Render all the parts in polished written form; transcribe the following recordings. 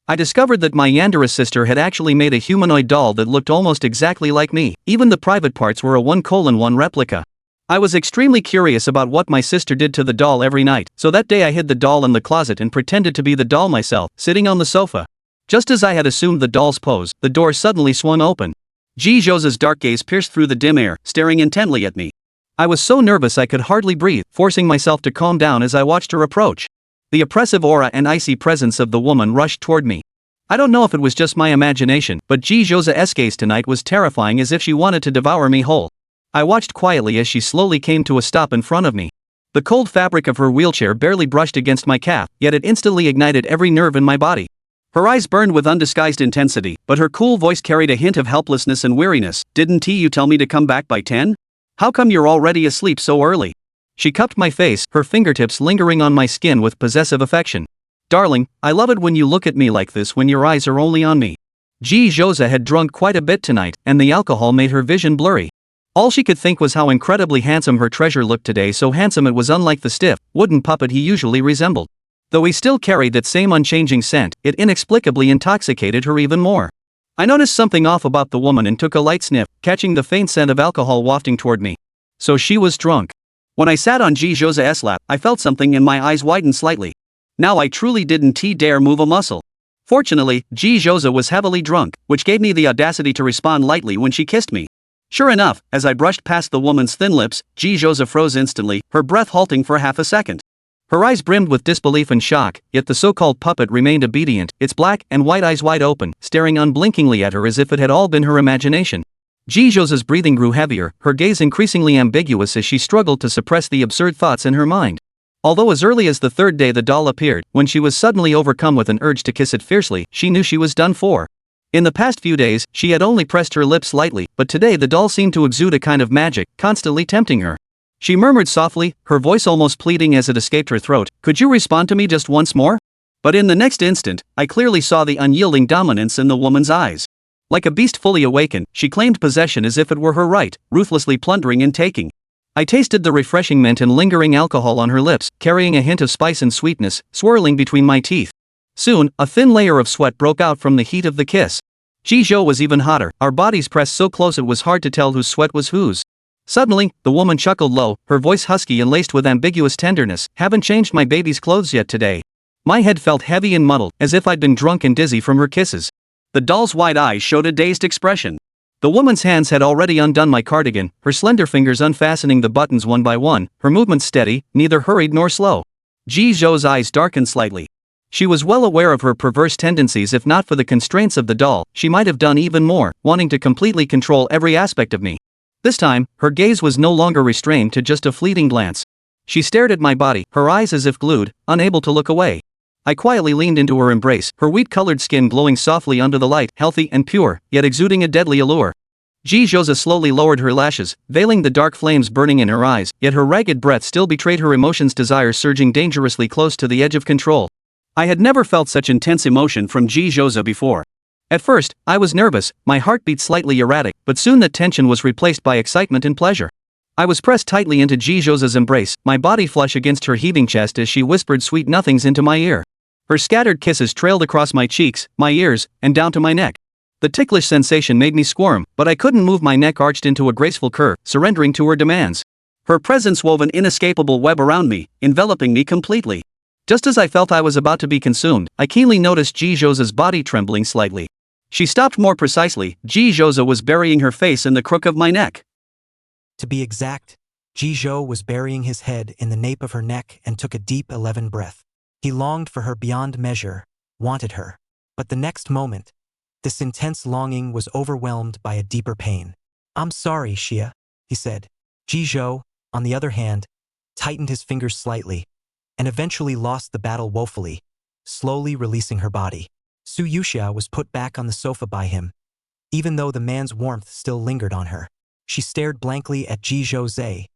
I discovered that my Yandere sister had actually made a humanoid doll that looked almost exactly like me. Even the private parts were a 1:1 replica. I was extremely curious about what my sister did to the doll every night, so that day I hid the doll in the closet and pretended to be the doll myself, sitting on the sofa. Just as I had assumed the doll's pose, the door suddenly swung open. Ji-Jose's dark gaze pierced through the dim air, staring intently at me. I was so nervous I could hardly breathe, forcing myself to calm down as I watched her approach. The oppressive aura and icy presence of the woman rushed toward me. I don't know if it was just my imagination, but Ji-Jose's gaze tonight was terrifying, as if she wanted to devour me whole. I watched quietly as she slowly came to a stop in front of me. The cold fabric of her wheelchair barely brushed against my calf, yet it instantly ignited every nerve in my body. Her eyes burned with undisguised intensity, but her cool voice carried a hint of helplessness and weariness. "Didn't you tell me to come back by 10? How come you're already asleep so early?" She cupped my face, her fingertips lingering on my skin with possessive affection. "Darling, I love it when you look at me like this when your eyes are only on me." Ji-Jose had drunk quite a bit tonight, and the alcohol made her vision blurry. All she could think was how incredibly handsome her treasure looked today, so handsome it was unlike the stiff, wooden puppet he usually resembled. Though he still carried that same unchanging scent, it inexplicably intoxicated her even more. I noticed something off about the woman and took a light sniff, catching the faint scent of alcohol wafting toward me. So she was drunk. When I sat on Ji-Jose's lap, I felt something and my eyes widened slightly. Now I truly didn't dare move a muscle. Fortunately, Ji-Jose was heavily drunk, which gave me the audacity to respond lightly when she kissed me. Sure enough, as I brushed past the woman's thin lips, Ji-Jose froze instantly, her breath halting for half a second. Her eyes brimmed with disbelief and shock, yet the so-called puppet remained obedient, its black and white eyes wide open, staring unblinkingly at her as if it had all been her imagination. Ji-Jose's breathing grew heavier, her gaze increasingly ambiguous as she struggled to suppress the absurd thoughts in her mind. Although as early as the third day the doll appeared, when she was suddenly overcome with an urge to kiss it fiercely, she knew she was done for. In the past few days, she had only pressed her lips lightly, but today the doll seemed to exude a kind of magic, constantly tempting her. She murmured softly, her voice almost pleading as it escaped her throat, "Could you respond to me just once more?" But in the next instant, I clearly saw the unyielding dominance in the woman's eyes. Like a beast fully awakened, she claimed possession as if it were her right, ruthlessly plundering and taking. I tasted the refreshing mint and lingering alcohol on her lips, carrying a hint of spice and sweetness, swirling between my teeth. Soon, a thin layer of sweat broke out from the heat of the kiss. Ji-Jo was even hotter, our bodies pressed so close it was hard to tell whose sweat was whose. Suddenly, the woman chuckled low, her voice husky and laced with ambiguous tenderness. "Haven't changed my baby's clothes yet today." My head felt heavy and muddled, as if I'd been drunk and dizzy from her kisses. The doll's wide eyes showed a dazed expression. The woman's hands had already undone my cardigan, her slender fingers unfastening the buttons one by one, her movements steady, neither hurried nor slow. Ji-Jo's eyes darkened slightly. She was well aware of her perverse tendencies. If not for the constraints of the doll, she might have done even more, wanting to completely control every aspect of me. This time, her gaze was no longer restrained to just a fleeting glance. She stared at my body, her eyes as if glued, unable to look away. I quietly leaned into her embrace, her wheat-colored skin glowing softly under the light, healthy and pure, yet exuding a deadly allure. Ji-Jose slowly lowered her lashes, veiling the dark flames burning in her eyes, yet her ragged breath still betrayed her emotions, desire surging dangerously close to the edge of control. I had never felt such intense emotion from Ji-Jose before. At first, I was nervous, my heart beat slightly erratic, but soon that tension was replaced by excitement and pleasure. I was pressed tightly into Ji-Jose's embrace, my body flush against her heaving chest as she whispered sweet nothings into my ear. Her scattered kisses trailed across my cheeks, my ears, and down to my neck. The ticklish sensation made me squirm, but I couldn't move. My neck arched into a graceful curve, surrendering to her demands. Her presence wove an inescapable web around me, enveloping me completely. Just as I felt I was about to be consumed, I keenly noticed Ji-Jose's body trembling slightly. She stopped. More precisely, Ji-Jose was burying her face in the crook of my neck. To be exact, Ji-Jo was burying his head in the nape of her neck and took a deep 11 breath. He longed for her beyond measure, wanted her. But the next moment, this intense longing was overwhelmed by a deeper pain. "I'm sorry, Xia," he said. Ji-Jo, on the other hand, tightened his fingers slightly, and eventually lost the battle woefully, slowly releasing her body. Su Yuxia was put back on the sofa by him, even though the man's warmth still lingered on her. She stared blankly at Ji-Jose,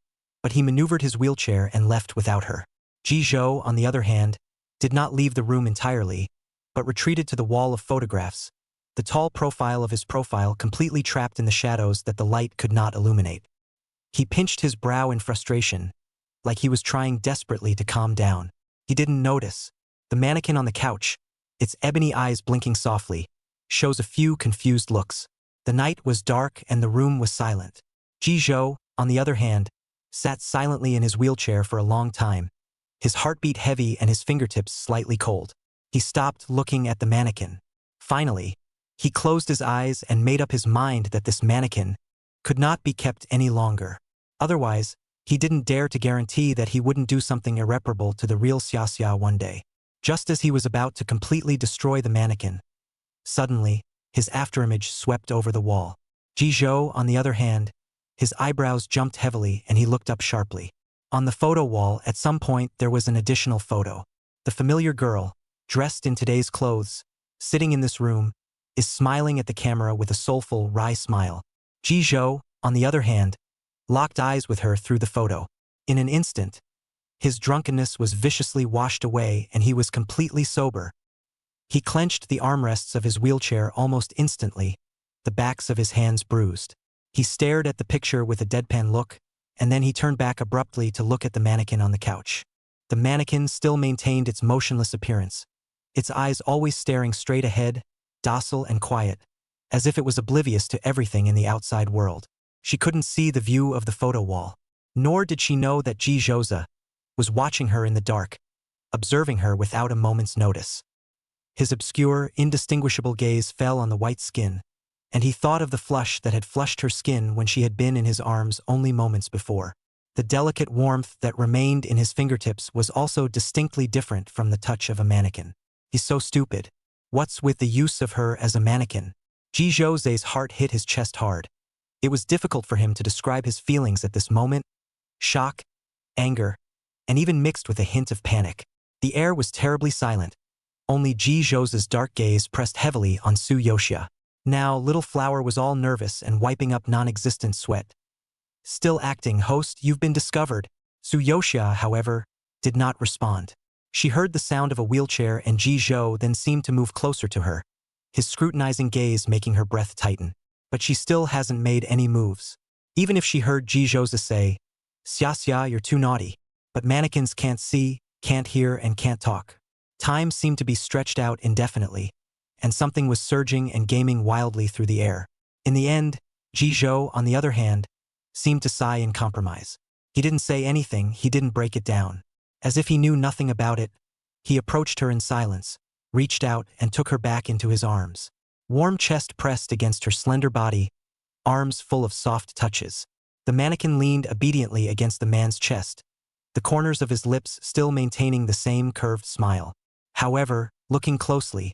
but he maneuvered his wheelchair and left without her. Ji-Jo, on the other hand, did not leave the room entirely, but retreated to the wall of photographs, the tall profile of his profile completely trapped in the shadows that the light could not illuminate. He pinched his brow in frustration, like he was trying desperately to calm down. He didn't notice the mannequin on the couch, its ebony eyes blinking softly, shows a few confused looks. The night was dark and the room was silent. Jizhou, on the other hand, sat silently in his wheelchair for a long time, his heartbeat heavy and his fingertips slightly cold. He stopped looking at the mannequin. Finally, he closed his eyes and made up his mind that this mannequin could not be kept any longer. Otherwise, he didn't dare to guarantee that he wouldn't do something irreparable to the real Xia one day. Just as he was about to completely destroy the mannequin, suddenly, his afterimage swept over the wall. Jizhou, on the other hand, his eyebrows jumped heavily and he looked up sharply. On the photo wall, at some point, there was an additional photo. The familiar girl, dressed in today's clothes, sitting in this room, is smiling at the camera with a soulful, wry smile. Jizhou, on the other hand, locked eyes with her through the photo. In an instant, his drunkenness was viciously washed away and he was completely sober. He clenched the armrests of his wheelchair almost instantly, the backs of his hands bruised. He stared at the picture with a deadpan look, and then he turned back abruptly to look at the mannequin on the couch. The mannequin still maintained its motionless appearance, its eyes always staring straight ahead, docile and quiet, as if it was oblivious to everything in the outside world. She couldn't see the view of the photo wall, nor did she know that Jizhou was watching her in the dark, observing her without a moment's notice. His obscure, indistinguishable gaze fell on the white skin, and he thought of the flush that had flushed her skin when she had been in his arms only moments before. The delicate warmth that remained in his fingertips was also distinctly different from the touch of a mannequin. He's so stupid. What's with the use of her as a mannequin? Jizhou's heart hit his chest hard. It was difficult for him to describe his feelings at this moment: shock, anger, and even mixed with a hint of panic. The air was terribly silent. Only Jizhou's dark gaze pressed heavily on Yoshia. Now, Little Flower was all nervous and wiping up non-existent sweat. Still acting, host, you've been discovered. Yoshia, however, did not respond. She heard the sound of a wheelchair and Jizhou then seemed to move closer to her, his scrutinizing gaze making her breath tighten. But she still hasn't made any moves. Even if she heard Jizhou say, Xia, you're too naughty. But mannequins can't see, can't hear, and can't talk. Time seemed to be stretched out indefinitely, and something was surging and gaming wildly through the air. In the end, Jizhou, on the other hand, seemed to sigh in compromise. He didn't say anything, he didn't break it down. As if he knew nothing about it, he approached her in silence, reached out and took her back into his arms. Warm chest pressed against her slender body, arms full of soft touches. The mannequin leaned obediently against the man's chest, the corners of his lips still maintaining the same curved smile. However, looking closely,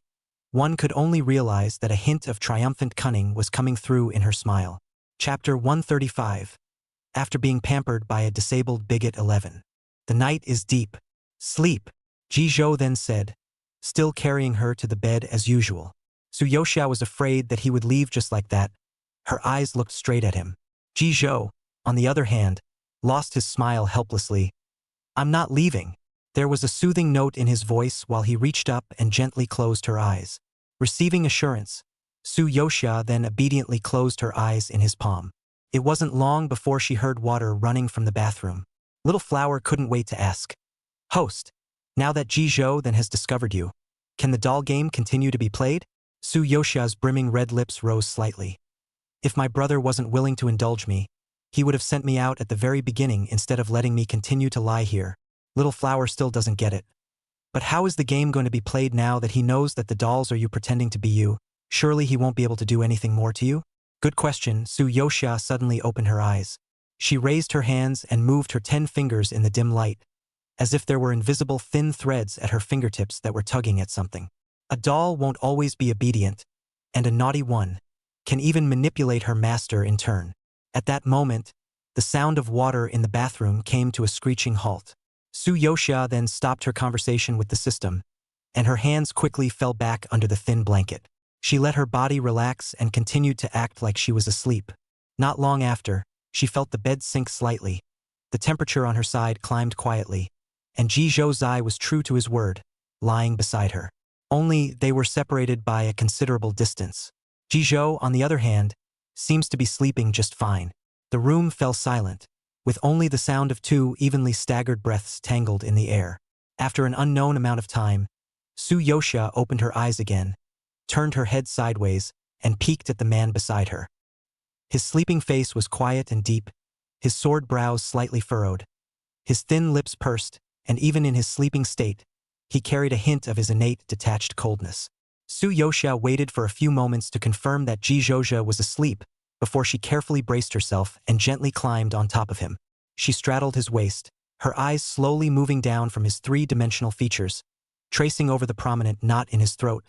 one could only realize that a hint of triumphant cunning was coming through in her smile. Chapter 135. After being pampered by a disabled bigot 11. The night is deep. Sleep, Jizhou then said, still carrying her to the bed as usual. Yoshia was afraid that he would leave just like that. Her eyes looked straight at him. Jizhou, on the other hand, lost his smile helplessly. I'm not leaving. There was a soothing note in his voice while he reached up and gently closed her eyes. Receiving assurance, Yoshia then obediently closed her eyes in his palm. It wasn't long before she heard water running from the bathroom. Little Flower couldn't wait to ask, host, now that Jizhou then has discovered you, can the doll game continue to be played? Yoshia's brimming red lips rose slightly. If my brother wasn't willing to indulge me, he would have sent me out at the very beginning instead of letting me continue to lie here. Little Flower still doesn't get it. But how is the game going to be played now that he knows that the dolls are you pretending to be you? Surely he won't be able to do anything more to you? Good question. Yoshia suddenly opened her eyes. She raised her hands and moved her 10 fingers in the dim light, as if there were invisible thin threads at her fingertips that were tugging at something. A doll won't always be obedient, and a naughty one can even manipulate her master in turn. At that moment, the sound of water in the bathroom came to a screeching halt. Yoshia then stopped her conversation with the system, and her hands quickly fell back under the thin blanket. She let her body relax and continued to act like she was asleep. Not long after, she felt the bed sink slightly. The temperature on her side climbed quietly, and Jizhou's eye was true to his word, lying beside her. Only they were separated by a considerable distance. Jizhou, on the other hand, seems to be sleeping just fine. The room fell silent, with only the sound of 2 evenly staggered breaths tangled in the air. After an unknown amount of time, Su Yoxia opened her eyes again, turned her head sideways, and peeked at the man beside her. His sleeping face was quiet and deep, his sword brows slightly furrowed, his thin lips pursed, and even in his sleeping state, he carried a hint of his innate detached coldness. Su Yoxia waited for a few moments to confirm that Ji Zhozha was asleep before she carefully braced herself and gently climbed on top of him. She straddled his waist, her eyes slowly moving down from his three-dimensional features, tracing over the prominent knot in his throat,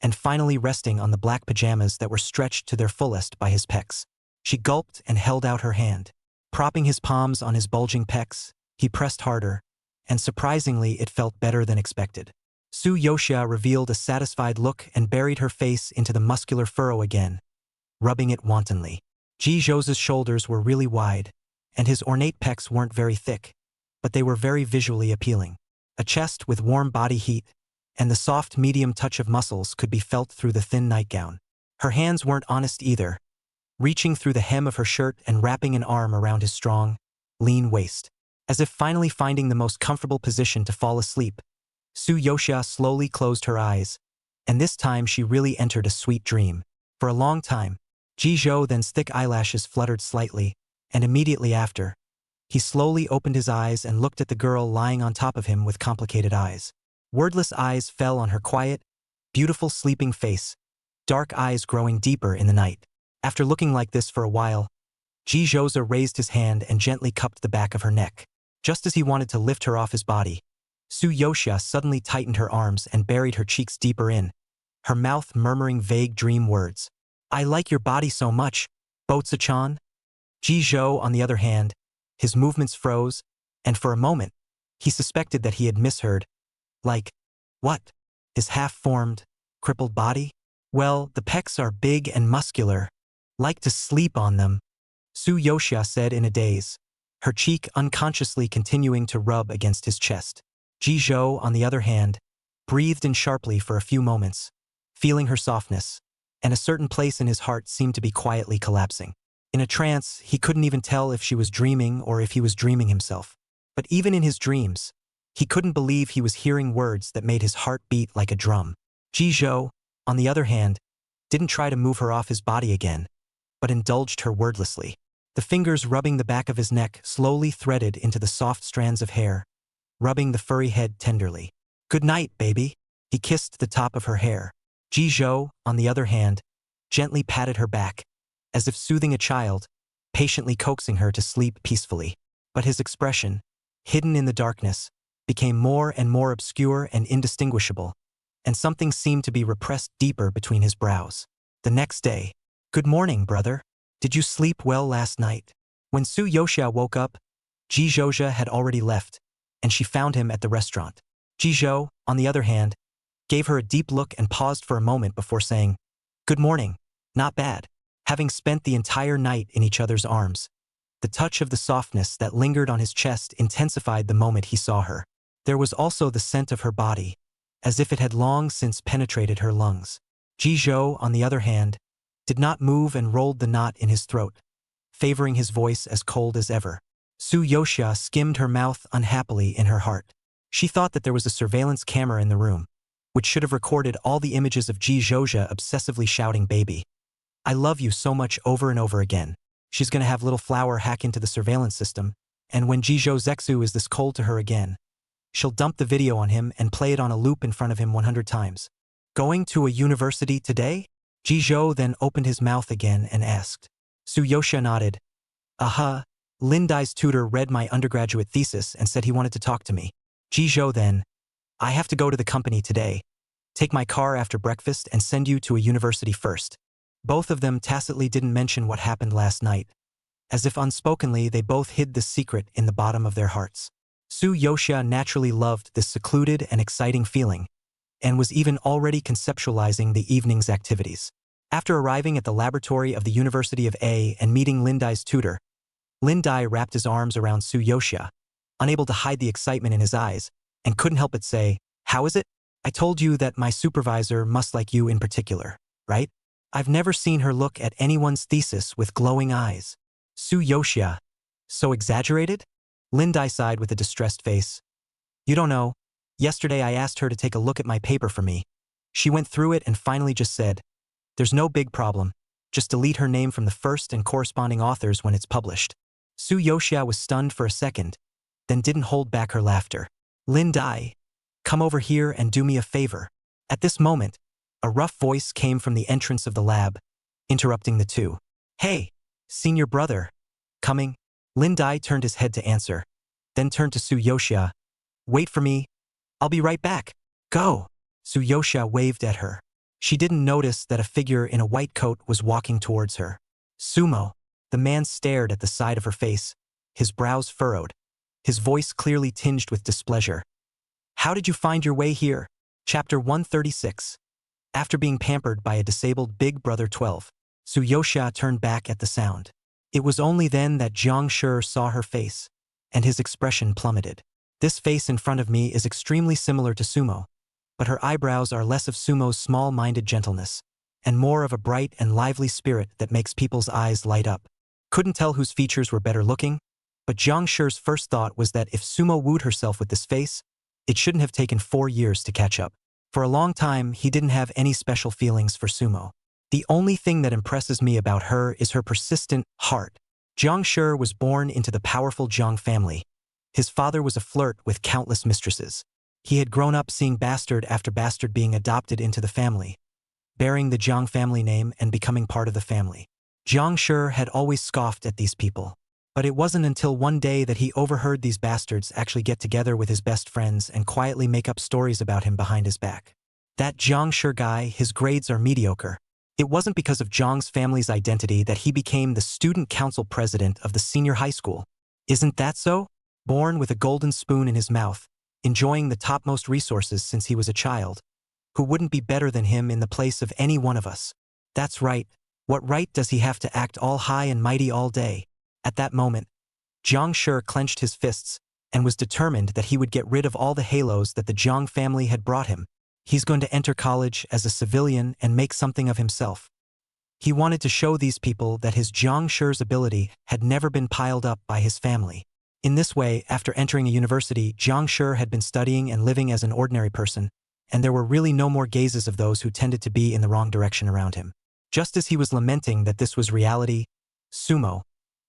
and finally resting on the black pajamas that were stretched to their fullest by his pecs. She gulped and held out her hand. Propping his palms on his bulging pecs, he pressed harder, and surprisingly it felt better than expected. Su Yoxia revealed a satisfied look and buried her face into the muscular furrow again, rubbing it wantonly. Ji Zhozha's shoulders were really wide, and his ornate pecs weren't very thick, but they were very visually appealing. A chest with warm body heat, and the soft medium touch of muscles could be felt through the thin nightgown. Her hands weren't honest either, reaching through the hem of her shirt and wrapping an arm around his strong, lean waist. As if finally finding the most comfortable position to fall asleep, Su Yoxia slowly closed her eyes, and this time she really entered a sweet dream. For a long time, Ji Zhozha's thick eyelashes fluttered slightly, and immediately after, he slowly opened his eyes and looked at the girl lying on top of him with complicated eyes. Wordless eyes fell on her quiet, beautiful sleeping face, dark eyes growing deeper in the night. After looking like this for a while, Ji Zhozha raised his hand and gently cupped the back of her neck. Just as he wanted to lift her off his body, Su Yoxia suddenly tightened her arms and buried her cheeks deeper in, her mouth murmuring vague dream words. "I like your body so much, Botsa-chan." Ji Zhou, on the other hand, his movements froze, and for a moment, he suspected that he had misheard. Like, what? His half-formed, crippled body? Well, the pecs are big and muscular. Like to sleep on them, Su Yoxia said in a daze, her cheek unconsciously continuing to rub against his chest. Ji Zhou, on the other hand, breathed in sharply for a few moments, feeling her softness, and a certain place in his heart seemed to be quietly collapsing. In a trance, he couldn't even tell if she was dreaming or if he was dreaming himself. But even in his dreams, he couldn't believe he was hearing words that made his heart beat like a drum. Ji Zhou, on the other hand, didn't try to move her off his body again, but indulged her wordlessly. The fingers rubbing the back of his neck slowly threaded into the soft strands of hair, rubbing the furry head tenderly. "Good night, baby." He kissed the top of her hair. Ji Zhou, on the other hand, gently patted her back, as if soothing a child, patiently coaxing her to sleep peacefully. But his expression, hidden in the darkness, became more and more obscure and indistinguishable, and something seemed to be repressed deeper between his brows. The next day, "Good morning, brother. Did you sleep well last night?" When Su Yoxia woke up, Ji Zhozha had already left, and she found him at the restaurant. Ji Zhou, on the other hand, gave her a deep look and paused for a moment before saying, "Good morning. Not bad." Having spent the entire night in each other's arms, the touch of the softness that lingered on his chest intensified the moment he saw her. There was also the scent of her body, as if it had long since penetrated her lungs. Ji Zhou, on the other hand, did not move and rolled the knot in his throat, favoring his voice as cold as ever. Su Yoxia skimmed her mouth unhappily in her heart. She thought that there was a surveillance camera in the room, which should have recorded all the images of Ji Zhozha obsessively shouting "baby, I love you" so much over and over again. She's gonna have little Flower hack into the surveillance system, and when Ji Zhou is this cold to her again, she'll dump the video on him and play it on a loop in front of him 100 times. "Going to a university today?" Ji Zhou then opened his mouth again and asked. Su Yoxia nodded. Lin Dai's tutor read my undergraduate thesis and said he wanted to talk to me. Ji Zhou then, "I have to go to the company today. Take my car after breakfast and send you to a university first." Both of them tacitly didn't mention what happened last night. As if unspokenly, they both hid the secret in the bottom of their hearts. Su Yoxia naturally loved this secluded and exciting feeling, and was even already conceptualizing the evening's activities. After arriving at the laboratory of the University of A and meeting Lin Dai's tutor, Lin Dai wrapped his arms around Su Yoxia, unable to hide the excitement in his eyes, and couldn't help but say, "How is it? I told you that my supervisor must like you in particular, right? I've never seen her look at anyone's thesis with glowing eyes." Su Yoxia, "So exaggerated?" Lin Dai sighed with a distressed face. "You don't know. Yesterday I asked her to take a look at my paper for me. She went through it and finally just said, "There's no big problem. Just delete her name from the first and corresponding authors when it's published." Su Yoshia was stunned for a second, then didn't hold back her laughter. "Lin Dai, come over here and do me a favor." At this moment, a rough voice came from the entrance of the lab, interrupting the two. "Hey, senior brother. Coming?" Lin Dai turned his head to answer, then turned to Su Yoshia. "Wait for me. I'll be right back. Go." Su Yoshia waved at her. She didn't notice that a figure in a white coat was walking towards her. "Sumo." The man stared at the side of her face, his brows furrowed, his voice clearly tinged with displeasure. "How did you find your way here?" Chapter 136. After being pampered by a disabled Big Brother 12, Su Yoshia turned back at the sound. It was only then that Jiang Shi saw her face, and his expression plummeted. "This face in front of me is extremely similar to Sumo, but her eyebrows are less of Sumo's small-minded gentleness, and more of a bright and lively spirit that makes people's eyes light up." Couldn't tell whose features were better looking, but Jiang Shi's first thought was that if Sumo wooed herself with this face, it shouldn't have taken 4 years to catch up. For a long time, he didn't have any special feelings for Sumo. "The only thing that impresses me about her is her persistent heart." Jiang Shi was born into the powerful Jiang family. His father was a flirt with countless mistresses. He had grown up seeing bastard after bastard being adopted into the family, bearing the Jiang family name and becoming part of the family. Jiang Shi had always scoffed at these people, but it wasn't until one day that he overheard these bastards actually get together with his best friends and quietly make up stories about him behind his back. "That Jiang Shi guy, his grades are mediocre." It wasn't because of Jiang's family's identity that he became the student council president of the senior high school. Isn't that so? Born with a golden spoon in his mouth, enjoying the topmost resources since he was a child. Who wouldn't be better than him in the place of any one of us? That's right. What right does he have to act all high and mighty all day? At that moment, Jiang Shi clenched his fists and was determined that he would get rid of all the halos that the Jiang family had brought him. He's going to enter college as a civilian and make something of himself. He wanted to show these people that his Jiang Shi's ability had never been piled up by his family. In this way, after entering a university, Jiang Shi had been studying and living as an ordinary person, and there were really no more gazes of those who tended to be in the wrong direction around him. Just as he was lamenting that this was reality, Sumo,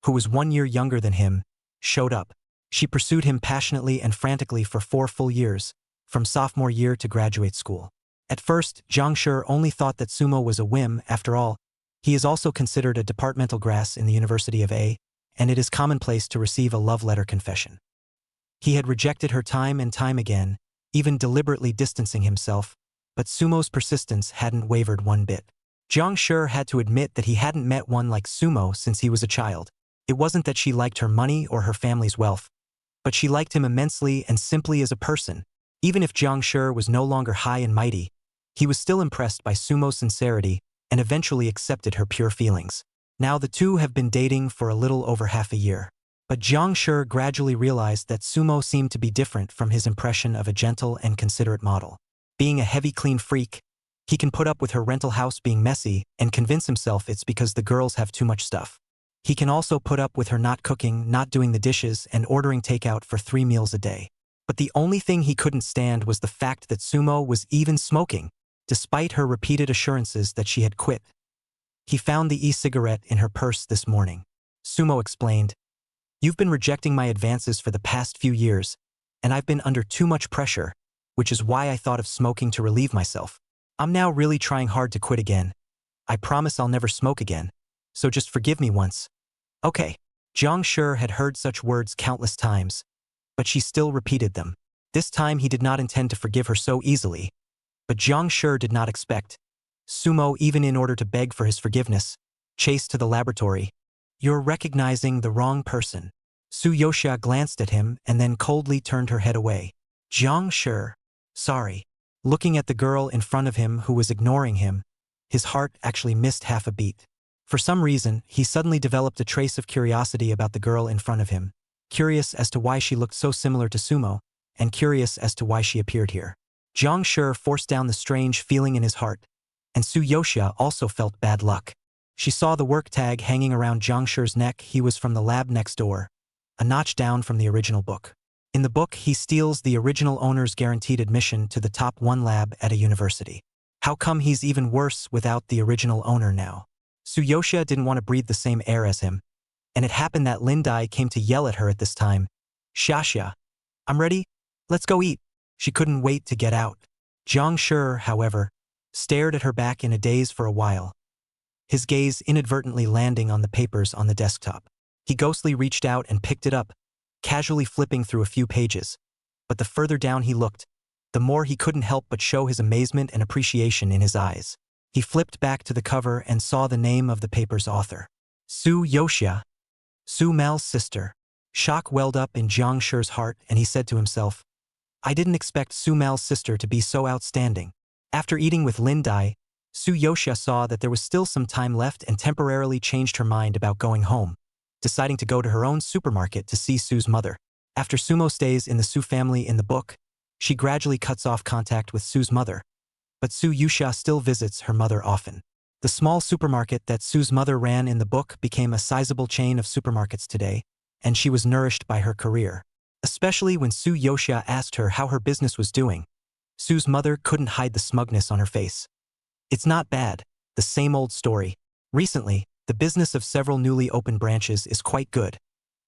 who was 1 year younger than him, showed up. She pursued him passionately and frantically for 4 full years, from sophomore year to graduate school. At first, Jiang Shi only thought that Sumo was a whim. After all, he is also considered a departmental grass in the University of A, and it is commonplace to receive a love letter confession. He had rejected her time and time again, even deliberately distancing himself, but Sumo's persistence hadn't wavered one bit. Jiang Shi had to admit that he hadn't met one like Sumo since he was a child. It wasn't that she liked her money or her family's wealth, but she liked him immensely and simply as a person. Even if Jiang Shi was no longer high and mighty, he was still impressed by Sumo's sincerity and eventually accepted her pure feelings. Now the two have been dating for a little over half a year. But Jiang Shi gradually realized that Sumo seemed to be different from his impression of a gentle and considerate model. Being a heavy clean freak, he can put up with her rental house being messy and convince himself it's because the girls have too much stuff. He can also put up with her not cooking, not doing the dishes, and ordering takeout for 3 meals a day. But the only thing he couldn't stand was the fact that Sumo was even smoking, despite her repeated assurances that she had quit. He found the e-cigarette in her purse this morning. Sumo explained, "You've been rejecting my advances for the past few years, and I've been under too much pressure, which is why I thought of smoking to relieve myself. I'm now really trying hard to quit again. I promise I'll never smoke again, so just forgive me once." "Okay." Jiang Shi had heard such words countless times, but she still repeated them. This time he did not intend to forgive her so easily, but Jiang Shi did not expect Sumo, even in order to beg for his forgiveness, chased to the laboratory. "You're recognizing the wrong person." Su Yoshia glanced at him and then coldly turned her head away. "Jiang Shi, sorry." Looking at the girl in front of him who was ignoring him, his heart actually missed half a beat. For some reason, he suddenly developed a trace of curiosity about the girl in front of him, curious as to why she looked so similar to Sumo, and curious as to why she appeared here. Jiang Shi forced down the strange feeling in his heart, and Su Yoshia also felt bad luck. She saw the work tag hanging around Jiang Shi's neck. He was from the lab next door, a notch down from the original book. In the book, he steals the original owner's guaranteed admission to the top 1 lab at a university. How come he's even worse without the original owner now? Suyosha didn't want to breathe the same air as him, and it happened that Lindai came to yell at her at this time. Shasha, I'm ready, let's go eat. She couldn't wait to get out. Jiang Shi, however, stared at her back in a daze for a while, his gaze inadvertently landing on the papers on the desktop. He ghostly reached out and picked it up, casually flipping through a few pages. But the further down he looked, the more he couldn't help but show his amazement and appreciation in his eyes. He flipped back to the cover and saw the name of the paper's author. Suyosha, Su Mal's sister. Shock welled up in Jiang Shi's heart and he said to himself, I didn't expect Su Mal's sister to be so outstanding. After eating with Lindai, Suyosha saw that there was still some time left and temporarily changed her mind about going home, deciding to go to her own supermarket to see Su's mother. After Sumo stays in the Su family in the book, she gradually cuts off contact with Su's mother, but Suyosha still visits her mother often. The small supermarket that Su's mother ran in the book became a sizable chain of supermarkets today, and she was nourished by her career. Especially when Suyosha asked her how her business was doing, Su's mother couldn't hide the smugness on her face. It's not bad, the same old story. Recently, the business of several newly opened branches is quite good.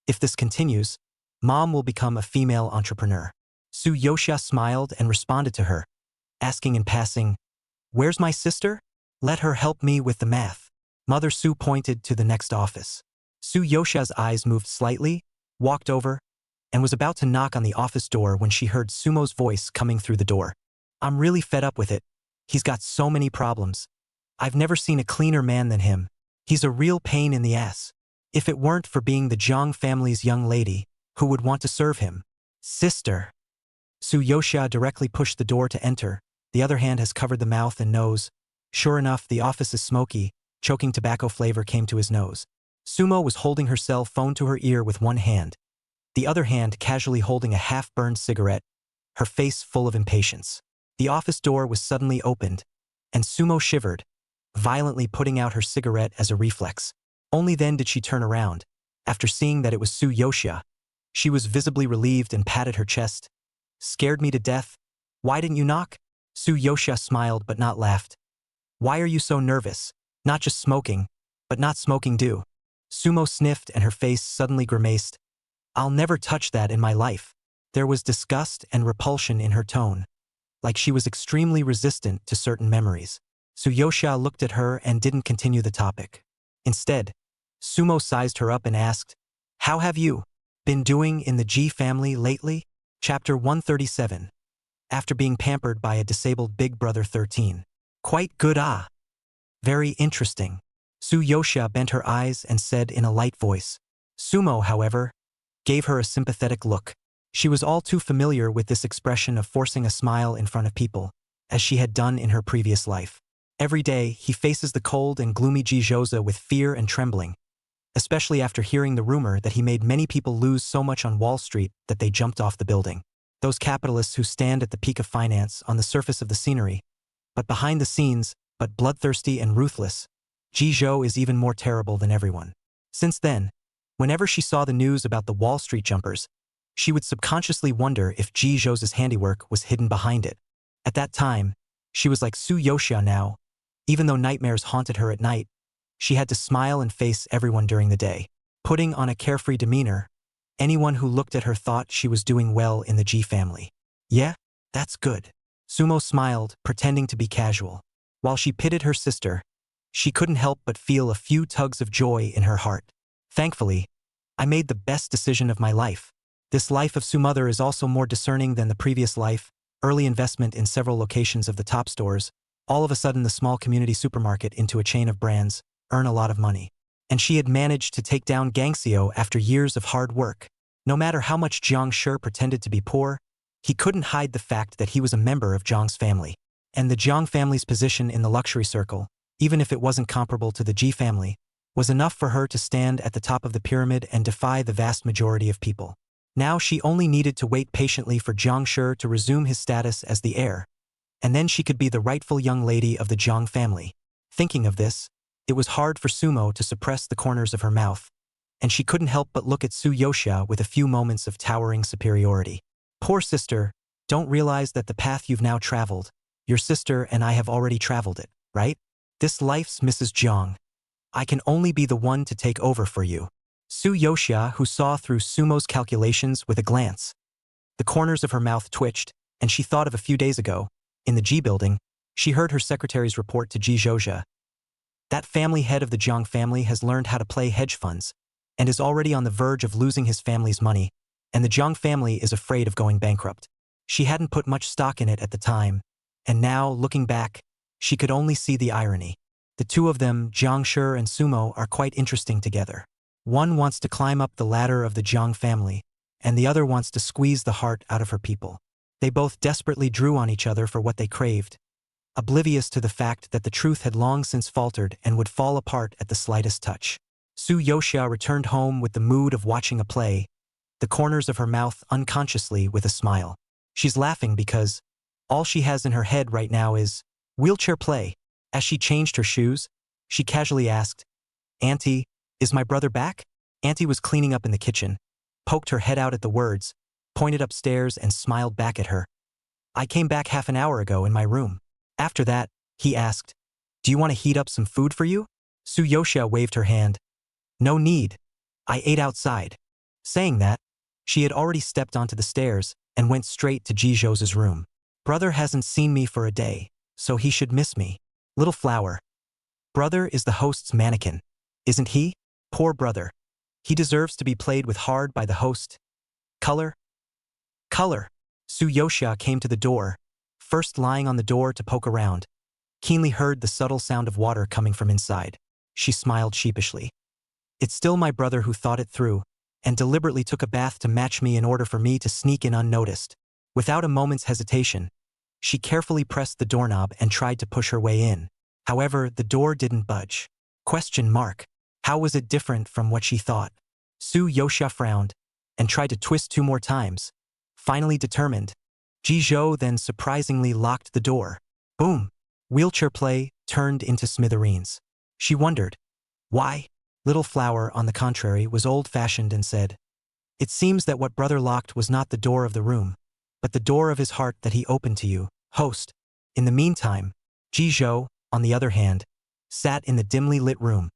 If this continues, Mom will become a female entrepreneur. Suyosha smiled and responded to her, asking in passing, Where's my sister? Let her help me with the math. Mother Su pointed to the next office. Suyosha's eyes moved slightly, walked over, and was about to knock on the office door when she heard Sumo's voice coming through the door. I'm really fed up with it. He's got so many problems. I've never seen a cleaner man than him. He's a real pain in the ass. If it weren't for being the Jiang family's young lady, who would want to serve him? Sister. Suyosha directly pushed the door to enter. The other hand has covered the mouth and nose. Sure enough, the office is smoky. Choking tobacco flavor came to his nose. Sumo was holding her cell phone to her ear with one hand, the other hand casually holding a half-burned cigarette, her face full of impatience. The office door was suddenly opened, and Sumo shivered, violently putting out her cigarette as a reflex. Only then did she turn around. After seeing that it was Suyosha, she was visibly relieved and patted her chest. Scared me to death. Why didn't you knock? Suyosha smiled but not laughed. Why are you so nervous? Not just smoking, but not smoking do. Sumo sniffed and her face suddenly grimaced. I'll never touch that in my life. There was disgust and repulsion in her tone, like she was extremely resistant to certain memories. Suyosha looked at her and didn't continue the topic. Instead, Sumo sized her up and asked, How have you been doing in the G family lately? Chapter 137. After being pampered by a disabled Big Brother 13. Quite good ah. Very interesting. Suyosha bent her eyes and said in a light voice. Sumo, however, gave her a sympathetic look. She was all too familiar with this expression of forcing a smile in front of people, as she had done in her previous life. Every day, he faces the cold and gloomy Jijoza with fear and trembling, especially after hearing the rumor that he made many people lose so much on Wall Street that they jumped off the building. Those capitalists who stand at the peak of finance on the surface of the scenery, but behind the scenes, but bloodthirsty and ruthless, Jizhou is even more terrible than everyone. Since then, whenever she saw the news about the Wall Street jumpers, she would subconsciously wonder if Jizhou's handiwork was hidden behind it. At that time, she was like Suyosha now. Even though nightmares haunted her at night, she had to smile and face everyone during the day, putting on a carefree demeanor. Anyone who looked at her thought she was doing well in the G family. Yeah, that's good. Sumo smiled, pretending to be casual. While she pitied her sister, she couldn't help but feel a few tugs of joy in her heart. Thankfully, I made the best decision of my life. This life of Su mother is also more discerning than the previous life. Early investment in several locations of the top stores, all of a sudden the small community supermarket into a chain of brands, earn a lot of money. And she had managed to take down Gangseo after years of hard work. No matter how much Jiang Shi pretended to be poor, he couldn't hide the fact that he was a member of Jiang's family. And the Jiang family's position in the luxury circle, even if it wasn't comparable to the Ji family, was enough for her to stand at the top of the pyramid and defy the vast majority of people. Now she only needed to wait patiently for Jiang Shi to resume his status as the heir, and then she could be the rightful young lady of the Jiang family. Thinking of this, it was hard for Sumo to suppress the corners of her mouth, and she couldn't help but look at Su Yoxia with a few moments of towering superiority. Poor sister, don't realize that the path you've now traveled, your sister and I have already traveled it, right? This life's Mrs. Jiang. I can only be the one to take over for you. Su Yoxia, who saw through Sumo's calculations with a glance. The corners of her mouth twitched, and she thought of a few days ago, in the Ji building, she heard her secretary's report to Ji Zhozha. That family head of the Jiang family has learned how to play hedge funds, and is already on the verge of losing his family's money, and the Jiang family is afraid of going bankrupt. She hadn't put much stock in it at the time, and now, looking back, she could only see the irony. The two of them, Jiang Shi and Sumo, are quite interesting together. One wants to climb up the ladder of the Jiang family, and the other wants to squeeze the heart out of her people. They both desperately drew on each other for what they craved, oblivious to the fact that the truth had long since faltered and would fall apart at the slightest touch. Su Yoxia returned home with the mood of watching a play, the corners of her mouth unconsciously with a smile. She's laughing because all she has in her head right now is wheelchair play. As she changed her shoes, she casually asked, "Auntie, is my brother back?" Auntie was cleaning up in the kitchen, poked her head out at the words, pointed upstairs and smiled back at her. "I came back half an hour ago in my room." After that, he asked, "Do you want to heat up some food for you?" Su Yoxia waved her hand. "No need. I ate outside." Saying that, she had already stepped onto the stairs and went straight to Ji Zhozha's room. "Brother hasn't seen me for a day, so he should miss me. Little flower. Brother is the host's mannequin, isn't he? Poor brother. He deserves to be played with hard by the host. Color? Color." Su Yoxia came to the door, first lying on the door to poke around, keenly heard the subtle sound of water coming from inside. She smiled sheepishly. "It's still my brother who thought it through, and deliberately took a bath to match me in order for me to sneak in unnoticed." Without a moment's hesitation, she carefully pressed the doorknob and tried to push her way in. However, the door didn't budge. How was it different from what she thought? Su Yoxia frowned and tried to twist 2 more times. Finally determined, Ji Zhou then surprisingly locked the door. Boom! Wheelchair play turned into smithereens. She wondered, why? Little Flower, on the contrary, was old-fashioned and said, "It seems that what brother locked was not the door of the room, but the door of his heart that he opened to you, host." In the meantime, Ji Zhou, on the other hand, sat in the dimly lit room,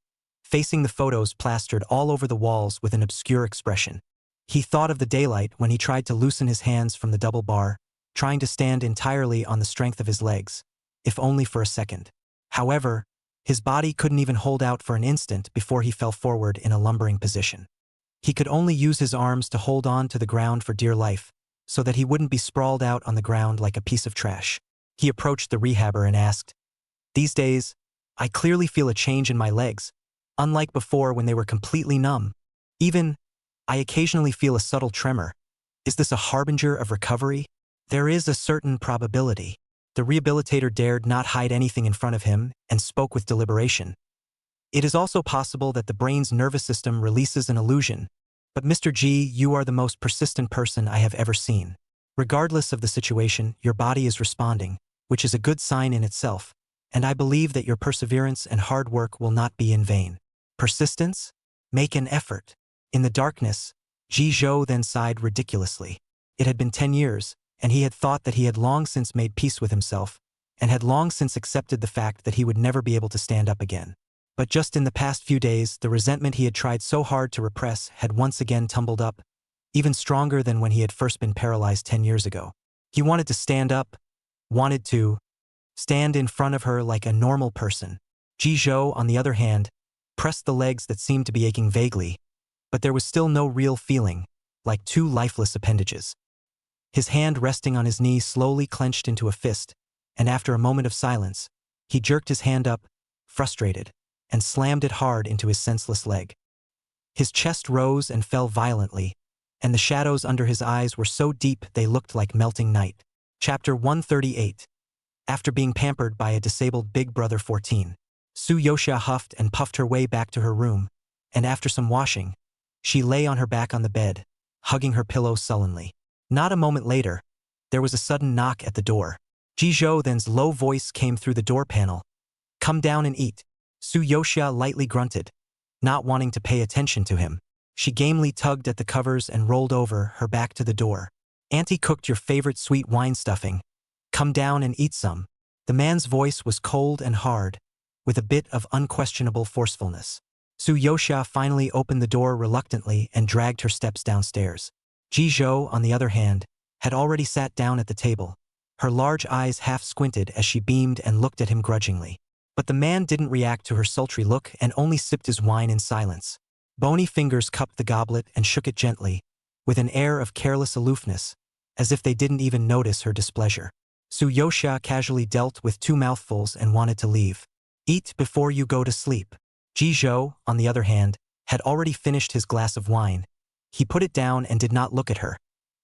facing the photos plastered all over the walls with an obscure expression. He thought of the daylight when he tried to loosen his hands from the double bar, trying to stand entirely on the strength of his legs, if only for a second. However, his body couldn't even hold out for an instant before he fell forward in a lumbering position. He could only use his arms to hold on to the ground for dear life, so that he wouldn't be sprawled out on the ground like a piece of trash. He approached the rehabber and asked, "These days, I clearly feel a change in my legs, unlike before when they were completely numb. I occasionally feel a subtle tremor. Is this a harbinger of recovery?" "There is a certain probability." The rehabilitator dared not hide anything in front of him and spoke with deliberation. "It is also possible that the brain's nervous system releases an illusion. But Mr. G, you are the most persistent person I have ever seen. Regardless of the situation, your body is responding, which is a good sign in itself, and I believe that your perseverance and hard work will not be in vain." Persistence? Make an effort. In the darkness, Ji Zhou then sighed ridiculously. It had been 10 years, and he had thought that he had long since made peace with himself, and had long since accepted the fact that he would never be able to stand up again. But just in the past few days, the resentment he had tried so hard to repress had once again tumbled up, even stronger than when he had first been paralyzed 10 years ago. He wanted to stand up, wanted to stand in front of her like a normal person. Ji Zhou, on the other hand, pressed the legs that seemed to be aching vaguely, but there was still no real feeling, like 2 lifeless appendages. His hand resting on his knee slowly clenched into a fist, and after a moment of silence, he jerked his hand up, frustrated, and slammed it hard into his senseless leg. His chest rose and fell violently, and the shadows under his eyes were so deep they looked like melting night. Chapter 138. After being pampered by a disabled Big Brother 14, Su Yoxia huffed and puffed her way back to her room, and after some washing, she lay on her back on the bed, hugging her pillow sullenly. Not a moment later, there was a sudden knock at the door. Ji Zhou then's low voice came through the door panel. "Come down and eat." Su Yoxia lightly grunted, not wanting to pay attention to him. She gamely tugged at the covers and rolled over, her back to the door. Auntie cooked your favorite sweet wine stuffing. Come down and eat some. The man's voice was cold and hard, with a bit of unquestionable forcefulness. Su-Yosha finally opened the door reluctantly and dragged her steps downstairs. Ji-Zhou, on the other hand, had already sat down at the table. Her large eyes half squinted as she beamed and looked at him grudgingly. But the man didn't react to her sultry look and only sipped his wine in silence. Bony fingers cupped the goblet and shook it gently, with an air of careless aloofness, as if they didn't even notice her displeasure. Su-Yosha casually dealt with 2 mouthfuls and wanted to leave. Eat before you go to sleep. Ji-Zhou, on the other hand, had already finished his glass of wine. He put it down and did not look at her,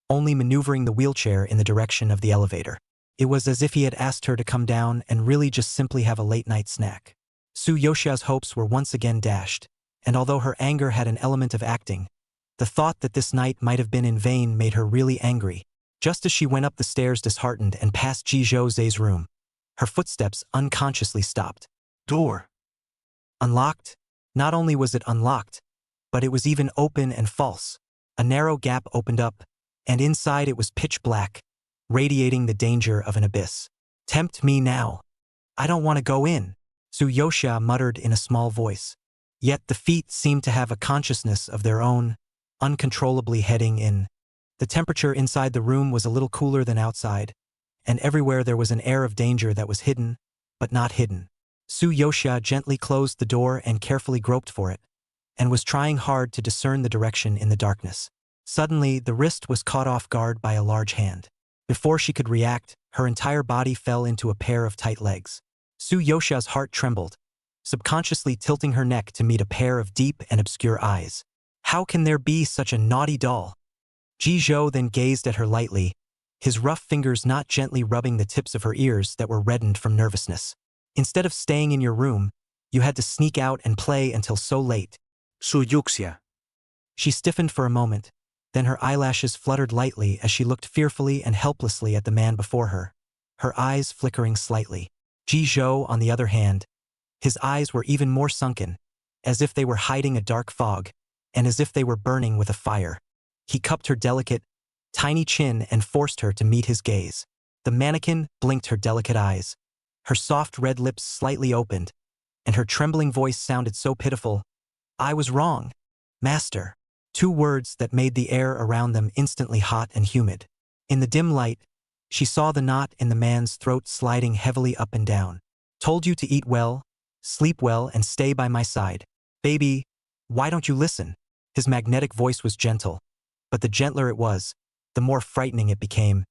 only maneuvering the wheelchair in the direction of the elevator. It was as if he had asked her to come down and really just simply have a late-night snack. Su-Yosha's hopes were once again dashed, and although her anger had an element of acting, the thought that this night might have been in vain made her really angry. Just as she went up the stairs disheartened and past Ji-Zhou's room, her footsteps unconsciously stopped. Door. Unlocked? Not only was it unlocked, but it was even open and false. A narrow gap opened up, and inside it was pitch black, radiating the danger of an abyss. Tempt me now. I don't want to go in, Su-Yosha muttered in a small voice. Yet the feet seemed to have a consciousness of their own, uncontrollably heading in. The temperature inside the room was a little cooler than outside, and everywhere there was an air of danger that was hidden, but not hidden. Su-Yosha gently closed the door and carefully groped for it, and was trying hard to discern the direction in the darkness. Suddenly, the wrist was caught off guard by a large hand. Before she could react, her entire body fell into a pair of tight legs. Su-Yosha's heart trembled, subconsciously tilting her neck to meet a pair of deep and obscure eyes. How can there be such a naughty doll? Ji-Zhou then gazed at her lightly, his rough fingers not gently rubbing the tips of her ears that were reddened from nervousness. Instead of staying in your room, you had to sneak out and play until so late. Su-Yuxia. She stiffened for a moment, then her eyelashes fluttered lightly as she looked fearfully and helplessly at the man before her, her eyes flickering slightly. Ji-Zhou, on the other hand, his eyes were even more sunken, as if they were hiding a dark fog, and as if they were burning with a fire. He cupped her delicate, tiny chin and forced her to meet his gaze. The mannequin blinked her delicate eyes. Her soft red lips slightly opened, and her trembling voice sounded so pitiful. I was wrong, master. 2 words that made the air around them instantly hot and humid. In the dim light, she saw the knot in the man's throat sliding heavily up and down. Told you to eat well, sleep well, and stay by my side. Baby, why don't you listen? His magnetic voice was gentle, but the gentler it was, the more frightening it became.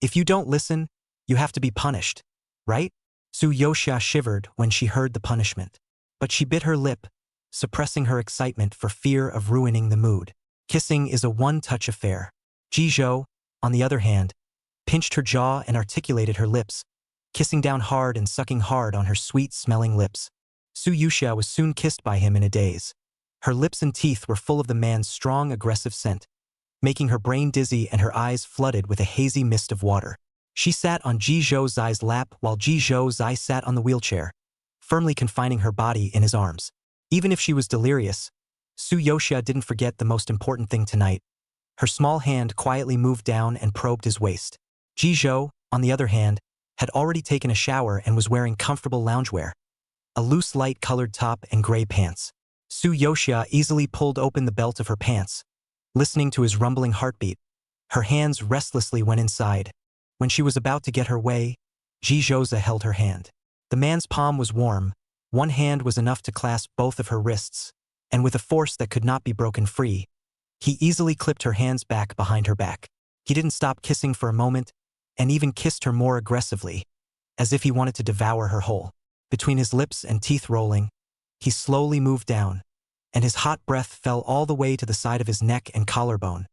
If you don't listen, you have to be punished, right? Su-Yosha shivered when she heard the punishment, but she bit her lip, suppressing her excitement for fear of ruining the mood. Kissing is a one-touch affair. Ji-Zhou, on the other hand, pinched her jaw and articulated her lips, kissing down hard and sucking hard on her sweet-smelling lips. Su-Yosha was soon kissed by him in a daze. Her lips and teeth were full of the man's strong, aggressive scent, making her brain dizzy and her eyes flooded with a hazy mist of water. She sat on Ji-Zhou's lap while Ji-Zhou sat on the wheelchair, firmly confining her body in his arms. Even if she was delirious, Su-Yosha didn't forget the most important thing tonight. Her small hand quietly moved down and probed his waist. Ji-Zhou, on the other hand, had already taken a shower and was wearing comfortable loungewear, a loose light-colored top and gray pants. Su-Yosha easily pulled open the belt of her pants, listening to his rumbling heartbeat. Her hands restlessly went inside. When she was about to get her way, Ji-Zhou held her hand. The man's palm was warm. One hand was enough to clasp both of her wrists, and with a force that could not be broken free, he easily clipped her hands back behind her back. He didn't stop kissing for a moment, and even kissed her more aggressively, as if he wanted to devour her whole. Between his lips and teeth rolling, he slowly moved down, and his hot breath fell all the way to the side of his neck and collarbone.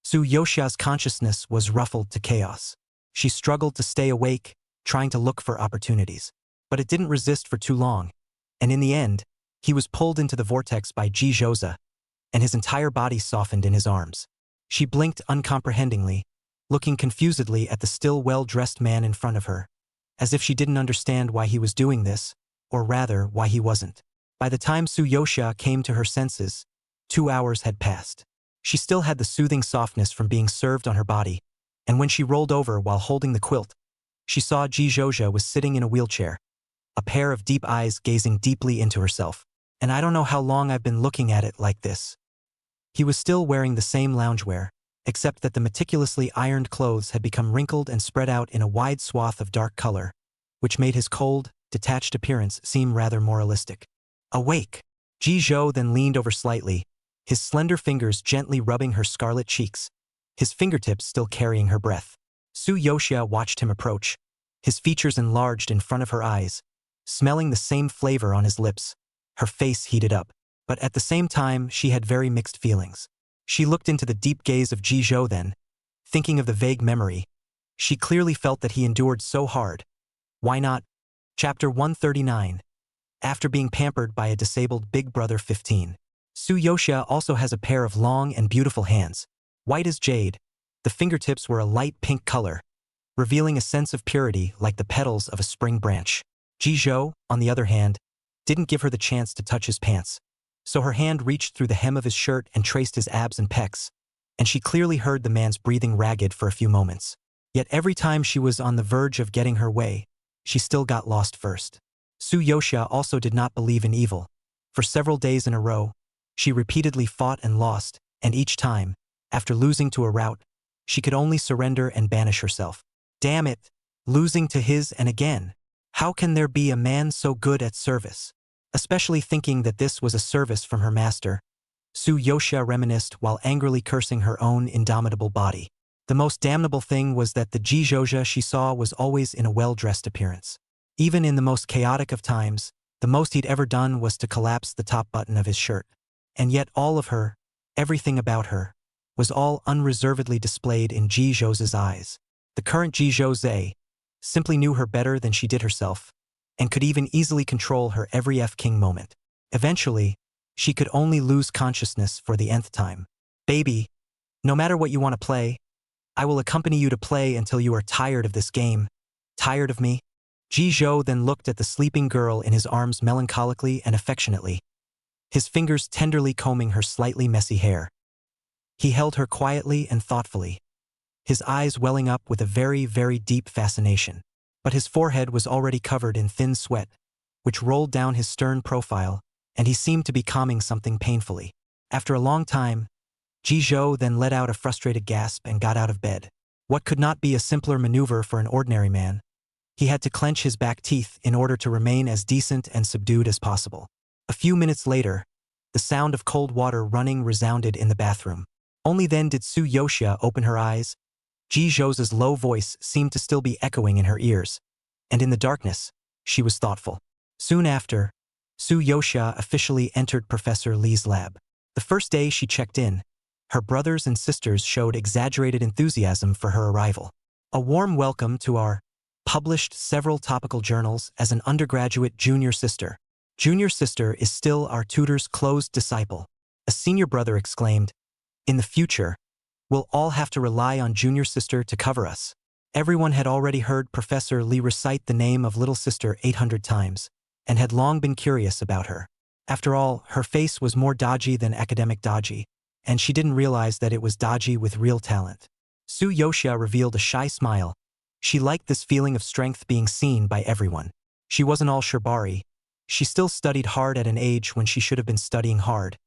Su-Yosha's consciousness was ruffled to chaos. She struggled to stay awake, trying to look for opportunities. But it didn't resist for too long, and in the end, he was pulled into the vortex by Ji-Zhou, and his entire body softened in his arms. She blinked uncomprehendingly, looking confusedly at the still well-dressed man in front of her, as if she didn't understand why he was doing this, or rather, why he wasn't. By the time Su-Yosha came to her senses, 2 hours had passed. She still had the soothing softness from being served on her body, and when she rolled over while holding the quilt, she saw Ji Zhozha was sitting in a wheelchair, a pair of deep eyes gazing deeply into herself. And I don't know how long I've been looking at it like this. He was still wearing the same loungewear, except that the meticulously ironed clothes had become wrinkled and spread out in a wide swath of dark color, which made his cold, detached appearance seem rather moralistic. Awake! Ji Zhou then leaned over slightly, his slender fingers gently rubbing her scarlet cheeks, his fingertips still carrying her breath. Su Yoxia watched him approach, his features enlarged in front of her eyes, smelling the same flavor on his lips. Her face heated up, but at the same time she had very mixed feelings. She looked into the deep gaze of Ji Zhou then, thinking of the vague memory. She clearly felt that he endured so hard. Why not? Chapter 139. After being pampered by a disabled Big Brother 15. Su Yoxia also has a pair of long and beautiful hands, white as jade. The fingertips were a light pink color, revealing a sense of purity like the petals of a spring branch. Ji Zhou, on the other hand, didn't give her the chance to touch his pants, so her hand reached through the hem of his shirt and traced his abs and pecs, and she clearly heard the man's breathing ragged for a few moments. Yet every time she was on the verge of getting her way, she still got lost first. Su Yoxia also did not believe in evil. For several days in a row, she repeatedly fought and lost, and each time, after losing to a rout, she could only surrender and banish herself. Damn it! Losing to his and again. How can there be a man so good at service? Especially thinking that this was a service from her master. Su Yoxia reminisced while angrily cursing her own indomitable body. The most damnable thing was that the Ji Zhozha she saw was always in a well-dressed appearance. Even in the most chaotic of times, the most he'd ever done was to collapse the top button of his shirt. And yet all of her, everything about her, was all unreservedly displayed in Ji Zhozha's eyes. The current Ji Zhozha simply knew her better than she did herself, and could even easily control her every F-king moment. Eventually, she could only lose consciousness for the nth time. Baby, no matter what you want to play, I will accompany you to play until you are tired of this game. Tired of me? Ji Zhou then looked at the sleeping girl in his arms melancholically and affectionately, his fingers tenderly combing her slightly messy hair. He held her quietly and thoughtfully, his eyes welling up with a very, very deep fascination. But his forehead was already covered in thin sweat, which rolled down his stern profile, and he seemed to be calming something painfully. After a long time, Ji Zhou then let out a frustrated gasp and got out of bed. What could not be a simpler maneuver for an ordinary man? He had to clench his back teeth in order to remain as decent and subdued as possible. A few minutes later, the sound of cold water running resounded in the bathroom. Only then did Su Yoxia open her eyes. Ji Zhou's low voice seemed to still be echoing in her ears, and in the darkness, she was thoughtful. Soon after, Su Yoxia officially entered Professor Li's lab. The first day she checked in, her brothers and sisters showed exaggerated enthusiasm for her arrival. A warm welcome to our published several topical journals as an undergraduate junior sister. Junior sister is still our tutor's closed disciple, a senior brother exclaimed. In the future, we'll all have to rely on junior sister to cover us. Everyone had already heard Professor Li recite the name of little sister 800 times, and had long been curious about her. After all, her face was more dodgy than academic dodgy, and she didn't realize that it was dodgy with real talent. Su Yoxia revealed a shy smile. She liked this feeling of strength being seen by everyone. She wasn't all shibari. She still studied hard at an age when she should have been studying hard,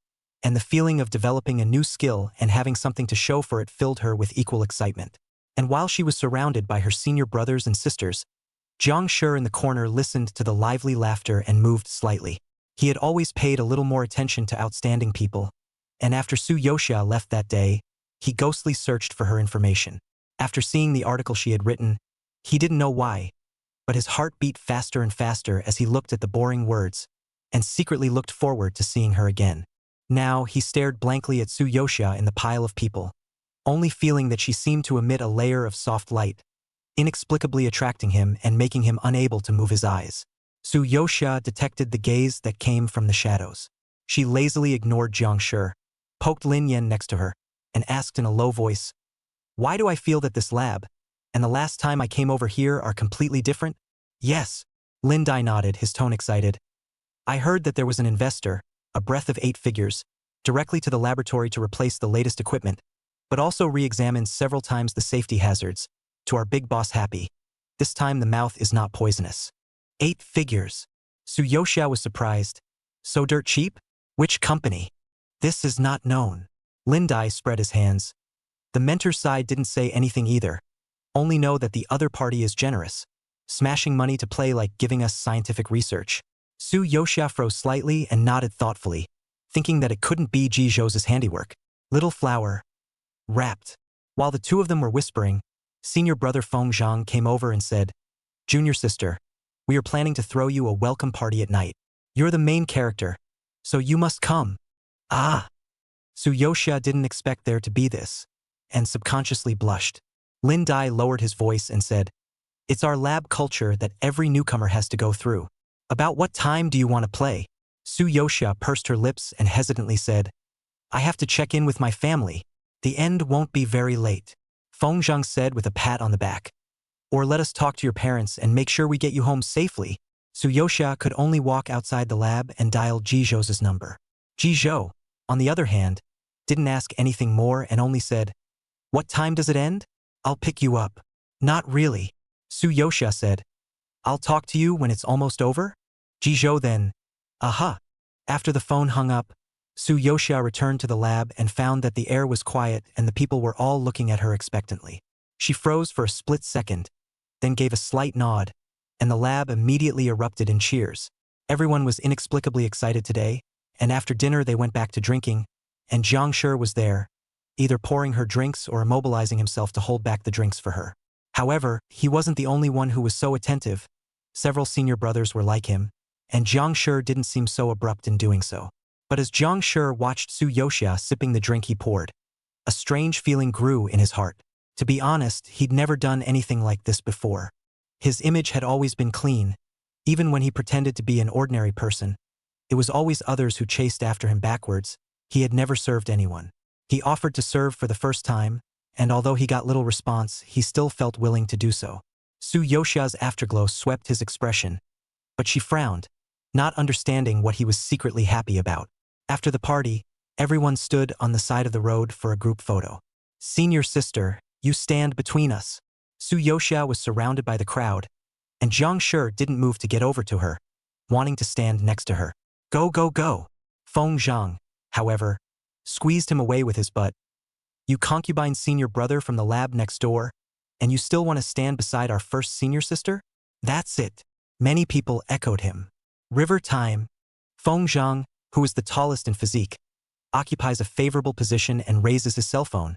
and the feeling of developing a new skill and having something to show for it filled her with equal excitement. And while she was surrounded by her senior brothers and sisters, Jiang Shi in the corner listened to the lively laughter and moved slightly. He had always paid a little more attention to outstanding people, and after Su Yoxia left that day, he ghostly searched for her information. After seeing the article she had written, he didn't know why, but his heart beat faster and faster as he looked at the boring words, and secretly looked forward to seeing her again. Now he stared blankly at Su Yoxia in the pile of people, only feeling that she seemed to emit a layer of soft light, inexplicably attracting him and making him unable to move his eyes. Su Yoxia detected the gaze that came from the shadows. She lazily ignored Jiang Shi, poked Lin Yan next to her, and asked in a low voice, "Why do I feel that this lab, and the last time I came over here are completely different?" "Yes," Lin Dai nodded, his tone excited. "I heard that there was an investor, a breath of 8 figures, directly to the laboratory to replace the latest equipment, but also re-examined several times the safety hazards. To our big boss happy. This time the mouth is not poisonous. 8 figures. Tsuyoshia was surprised. So dirt cheap? Which company? This is not known. Lindai spread his hands. The mentor's side didn't say anything either. Only know that the other party is generous. Smashing money to play like giving us scientific research. Tsuyoshia froze slightly and nodded thoughtfully, thinking that it couldn't be Jizho's handiwork. Little flower. Wrapped. While the two of them were whispering, senior brother Feng Zhang came over and said, "Junior sister, we are planning to throw you a welcome party at night. You're the main character, so you must come." Ah! Tsuyoshia didn't expect there to be this, and subconsciously blushed. Lin Dai lowered his voice and said, "It's our lab culture that every newcomer has to go through. About what time do you want to play?" Tsuyoshia pursed her lips and hesitantly said, "I have to check in with my family. The end won't be very late," Feng Zhang said with a pat on the back. "Or let us talk to your parents and make sure we get you home safely." Tsuyoshia could only walk outside the lab and dial Jizho's number. Jizho, on the other hand, didn't ask anything more and only said, "What time does it end? I'll pick you up." "Not really," Tsuyoshia said. "I'll talk to you when it's almost over." Jizho then, "Aha." After the phone hung up, Tsuyoshia returned to the lab and found that the air was quiet and the people were all looking at her expectantly. She froze for a split second, then gave a slight nod, and the lab immediately erupted in cheers. Everyone was inexplicably excited today, and after dinner they went back to drinking, and Jiang Shi was there, either pouring her drinks or immobilizing himself to hold back the drinks for her. However, he wasn't the only one who was so attentive. Several senior brothers were like him, and Jiang Shi didn't seem so abrupt in doing so. But as Jiang Shi watched Tsuyoshia sipping the drink he poured, a strange feeling grew in his heart. To be honest, he'd never done anything like this before. His image had always been clean. Even when he pretended to be an ordinary person, it was always others who chased after him backwards. He had never served anyone. He offered to serve for the first time, and although he got little response, he still felt willing to do so. Tsuyoshia's afterglow swept his expression, but she frowned, not understanding what he was secretly happy about. After the party, everyone stood on the side of the road for a group photo. "Senior sister, you stand between us." Tsuyoshia was surrounded by the crowd, and Jiang Shi didn't move to get over to her, wanting to stand next to her. "Go, go, go." Feng Zhang, however, squeezed him away with his butt. "You concubine senior brother from the lab next door, and you still want to stand beside our first senior sister?" "That's it." Many people echoed him. River time. Feng Zhang, who is the tallest in physique, occupies a favorable position and raises his cell phone.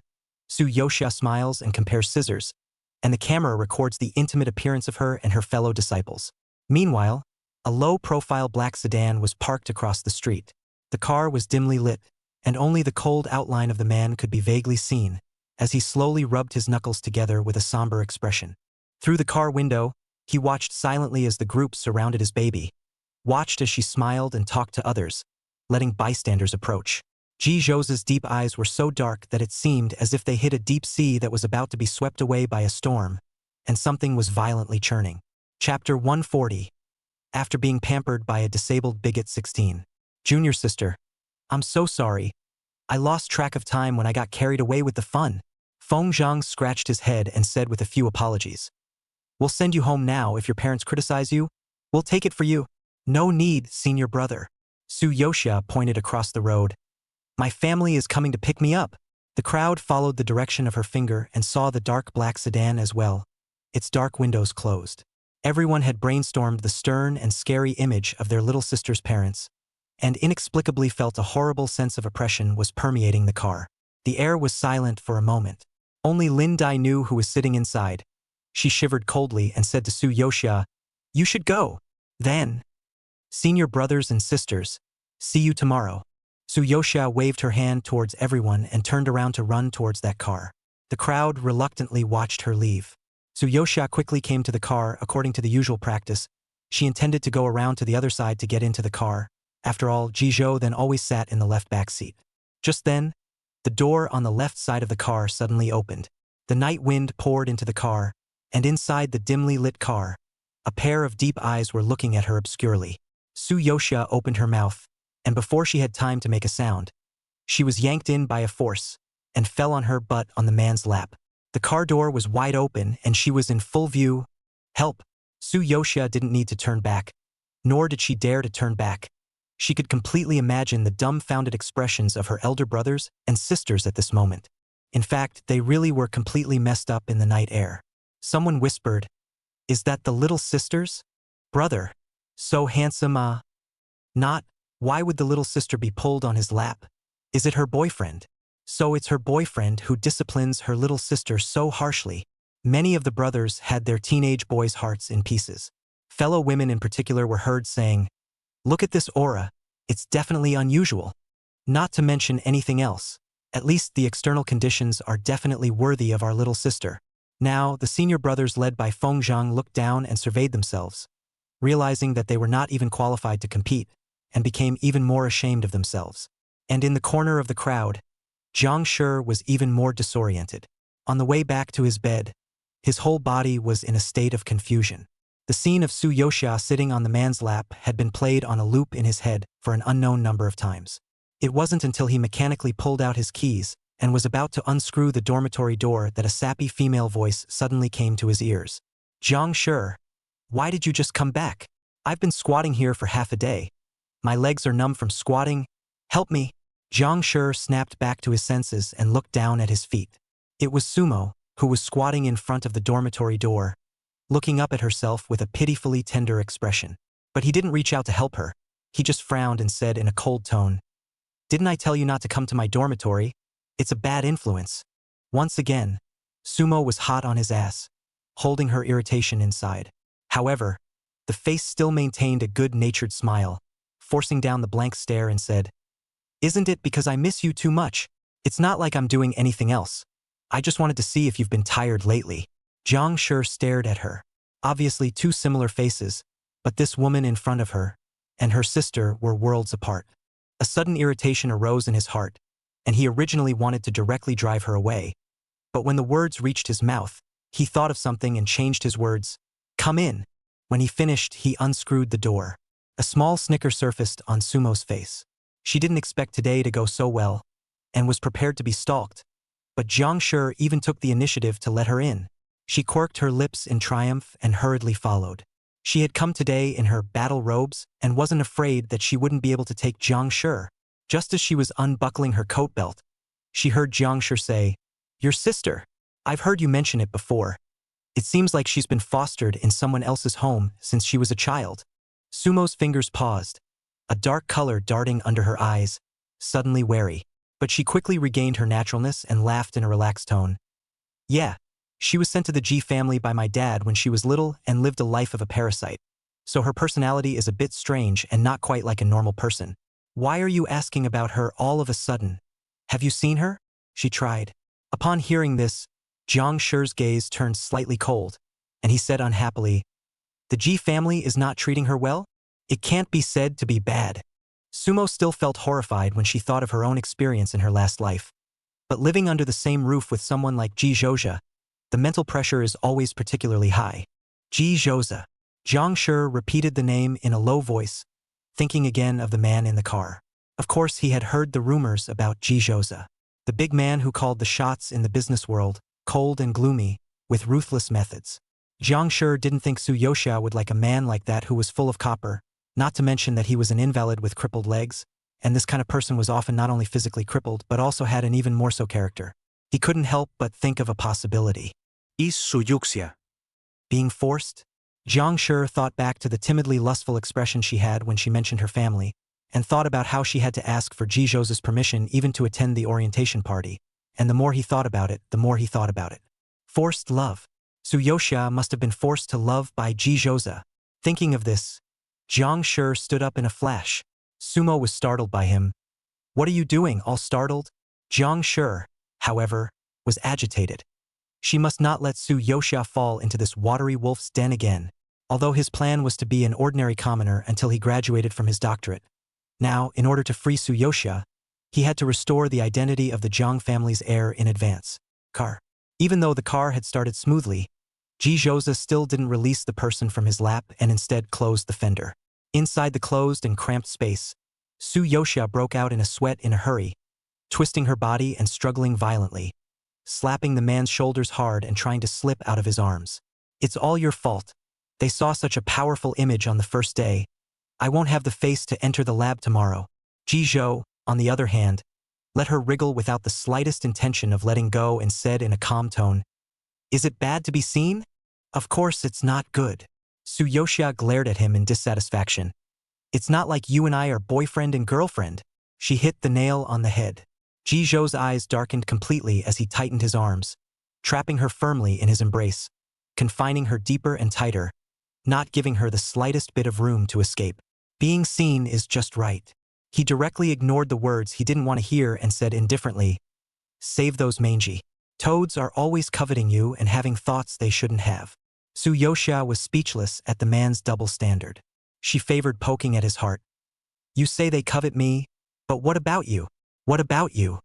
Tsuyoshia smiles and compares scissors, and the camera records the intimate appearance of her and her fellow disciples. Meanwhile, a low-profile black sedan was parked across the street. The car was dimly lit, and only the cold outline of the man could be vaguely seen, as he slowly rubbed his knuckles together with a somber expression. Through the car window, he watched silently as the group surrounded his baby, watched as she smiled and talked to others, letting bystanders approach. Jizho's deep eyes were so dark that it seemed as if they hit a deep sea that was about to be swept away by a storm, and something was violently churning. Chapter 140. After being pampered by a disabled bigot 16. "Junior sister, I'm so sorry. I lost track of time when I got carried away with the fun." Feng Zhang scratched his head and said with a few apologies, "We'll send you home now if your parents criticize you. We'll take it for you." "No need, senior brother." Tsuyoshia pointed across the road. "My family is coming to pick me up." The crowd followed the direction of her finger and saw the dark black sedan as well, its dark windows closed. Everyone had brainstormed the stern and scary image of their little sister's parents, and inexplicably felt a horrible sense of oppression was permeating the car. The air was silent for a moment. Only Lin Dai knew who was sitting inside. She shivered coldly and said to Tsuyoshia, "You should go." Then, "Senior brothers and sisters, see you tomorrow." Tsuyoshia waved her hand towards everyone and turned around to run towards that car. The crowd reluctantly watched her leave. Tsuyoshia quickly came to the car according to the usual practice. She intended to go around to the other side to get into the car. After all, Jizho then always sat in the left back seat. Just then, the door on the left side of the car suddenly opened. The night wind poured into the car, and inside the dimly lit car, a pair of deep eyes were looking at her obscurely. Tsuyoshia opened her mouth, and before she had time to make a sound, She was yanked in by a force and fell on her butt on the man's lap. The car door was wide open and she was in full view. Help! Su-yoshia didn't need to turn back, nor did she dare to turn back. She could completely imagine the dumbfounded expressions of her elder brothers and sisters at this moment. In fact, they really were completely messed up in the night air. Someone whispered, "Is that the little sister's brother? So handsome, Not. Why would the little sister be pulled on his lap? Is it her boyfriend? So it's her boyfriend who disciplines her little sister so harshly." Many of the brothers had their teenage boys' hearts in pieces. Fellow women in particular were heard saying, "Look at this aura. It's definitely unusual. Not to mention anything else. At least the external conditions are definitely worthy of our little sister." Now, the senior brothers led by Feng Zhang looked down and surveyed themselves, realizing that they were not even qualified to compete, and became even more ashamed of themselves. And in the corner of the crowd, Zhang Shi was even more disoriented. On the way back to his bed, his whole body was in a state of confusion. The scene of Su-yoshia sitting on the man's lap had been played on a loop in his head for an unknown number of times. It wasn't until he mechanically pulled out his keys and was about to unscrew the dormitory door that a sappy female voice suddenly came to his ears. "Zhang Shi, why did you just come back? I've been squatting here for half a day. My legs are numb from squatting. Help me." Zhang Shi snapped back to his senses and looked down at his feet. It was Sumo, who was squatting in front of the dormitory door, looking up at herself with a pitifully tender expression. But he didn't reach out to help her. He just frowned and said in a cold tone, "Didn't I tell you not to come to my dormitory? It's a bad influence." Once again, Sumo was hot on his ass, holding her irritation inside. However, the face still maintained a good-natured smile, forcing down the blank stare and said, "Isn't it because I miss you too much? It's not like I'm doing anything else. I just wanted to see if you've been tired lately." Zhang Shi stared at her. Obviously two similar faces, but this woman in front of her and her sister were worlds apart. A sudden irritation arose in his heart, and he originally wanted to directly drive her away. But when the words reached his mouth, he thought of something and changed his words. "Come in." When he finished, he unscrewed the door. A small snicker surfaced on Sumo's face. She didn't expect today to go so well, and was prepared to be stalked. But Zhang Shi even took the initiative to let her in. She quirked her lips in triumph and hurriedly followed. She had come today in her battle robes and wasn't afraid that she wouldn't be able to take Zhang Shi. Just as she was unbuckling her coat belt, she heard Zhang Shi say, "Your sister. I've heard you mention it before. It seems like she's been fostered in someone else's home since she was a child." Sumo's fingers paused, a dark color darting under her eyes, suddenly wary. But she quickly regained her naturalness and laughed in a relaxed tone. "Yeah. She was sent to the G family by my dad when she was little and lived a life of a parasite. So her personality is a bit strange and not quite like a normal person." "Why are you asking about her all of a sudden? Have you seen her?" she tried. Upon hearing this, Zhang Shi's gaze turned slightly cold, and he said unhappily, "The G family is not treating her well? It can't be said to be bad." Sumo still felt horrified when she thought of her own experience in her last life. But living under the same roof with someone like Ji Zhouza, the mental pressure is always particularly high. Ji Zhouza. Zhang Shi repeated the name in a low voice, thinking again of the man in the car. Of course, he had heard the rumors about Ji Zhouza, the big man who called the shots in the business world, cold and gloomy, with ruthless methods. Zhang Shi didn't think Su-yoshia would like a man like that who was full of copper, not to mention that he was an invalid with crippled legs, and this kind of person was often not only physically crippled but also had an even more so character. He couldn't help but think of a possibility. Is Su-yoshia being forced? Zhang Shi thought back to the timidly lustful expression she had when she mentioned her family, and thought about how she had to ask for Ji Zhouza's permission even to attend the orientation party, and the more he thought about it, the more he thought about it. Forced love. Su-yoshia must have been forced to love by Ji Zhouza. Thinking of this, Zhang Shi stood up in a flash. Sumo was startled by him. "What are you doing, all startled?" Zhang Shi, however, was agitated. She must not let Su-yoshia fall into this watery wolf's den again, although his plan was to be an ordinary commoner until he graduated from his doctorate. Now, in order to free Su-yoshia, he had to restore the identity of the Zhang family's heir in advance. Car. Even though the car had started smoothly, Ji Zhouza still didn't release the person from his lap and instead closed the fender. Inside the closed and cramped space, Su-yoshia broke out in a sweat in a hurry, twisting her body and struggling violently, slapping the man's shoulders hard and trying to slip out of his arms. It's all your fault. They saw such a powerful image on the first day. I won't have the face to enter the lab tomorrow. Jizhou, on the other hand, let her wriggle without the slightest intention of letting go and said in a calm tone, "Is it bad to be seen? Of course it's not good." Suyoshia glared at him in dissatisfaction. "It's not like you and I are boyfriend and girlfriend." She hit the nail on the head. Jizhou's eyes darkened completely as he tightened his arms, trapping her firmly in his embrace, confining her deeper and tighter, not giving her the slightest bit of room to escape. Being seen is just right. He directly ignored the words he didn't want to hear and said indifferently, "Save those mangy toads are always coveting you and having thoughts they shouldn't have." Suyoshia was speechless at the man's double standard. She favored poking at his heart. "You say they covet me, but what about you? What about you?"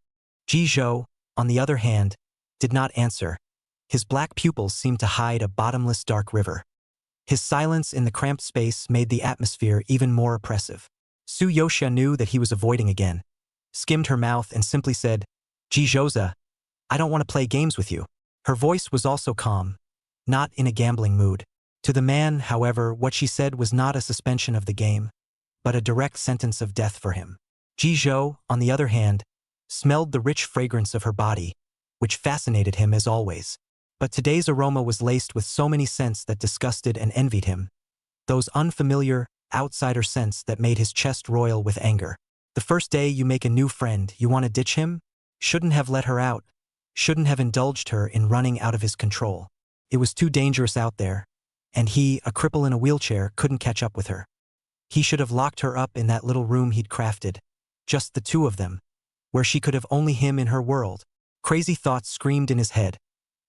Jizhou, on the other hand, did not answer. His black pupils seemed to hide a bottomless dark river. His silence in the cramped space made the atmosphere even more oppressive. Suyoshia knew that he was avoiding again, skimmed her mouth and simply said, "Jizhouza, I don't want to play games with you." Her voice was also calm, not in a gambling mood. To the man, however, what she said was not a suspension of the game, but a direct sentence of death for him. Jizhou, on the other hand, smelled the rich fragrance of her body, which fascinated him as always. But today's aroma was laced with so many scents that disgusted and envied him. Those unfamiliar, outsider scents that made his chest roil with anger. The first day you make a new friend, you want to ditch him? Shouldn't have let her out. Shouldn't have indulged her in running out of his control. It was too dangerous out there, and he, a cripple in a wheelchair, couldn't catch up with her. He should have locked her up in that little room he'd crafted, just the two of them, where she could have only him in her world. Crazy thoughts screamed in his head,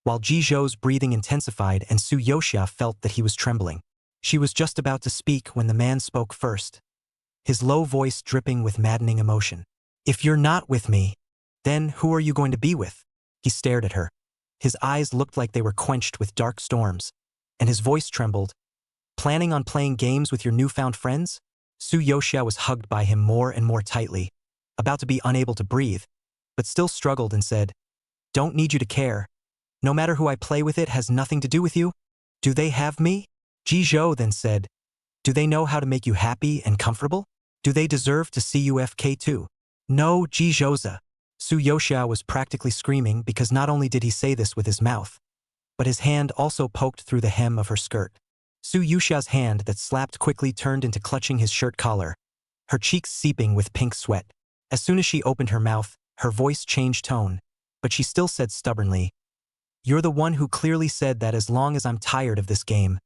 while Jizhou's breathing intensified and Suyoshia felt that he was trembling. She was just about to speak when the man spoke first, his low voice dripping with maddening emotion. "If you're not with me, then who are you going to be with?" He stared at her. His eyes looked like they were quenched with dark storms, and his voice trembled. "Planning on playing games with your newfound friends?" Suyoshia was hugged by him more and more tightly, about to be unable to breathe, but still struggled and said, "Don't need you to care. No matter who I play with, it has nothing to do with you. Do they have me?" Jizhou then said, "Do they know how to make you happy and comfortable? Do they deserve to see you FK too?" "No, Jizhouza." Suyoshia was practically screaming because not only did he say this with his mouth, but his hand also poked through the hem of her skirt. Suyushia's hand that slapped quickly turned into clutching his shirt collar, her cheeks seeping with pink sweat. As soon as she opened her mouth, her voice changed tone, but she still said stubbornly, "You're the one who clearly said that as long as I'm tired of this game,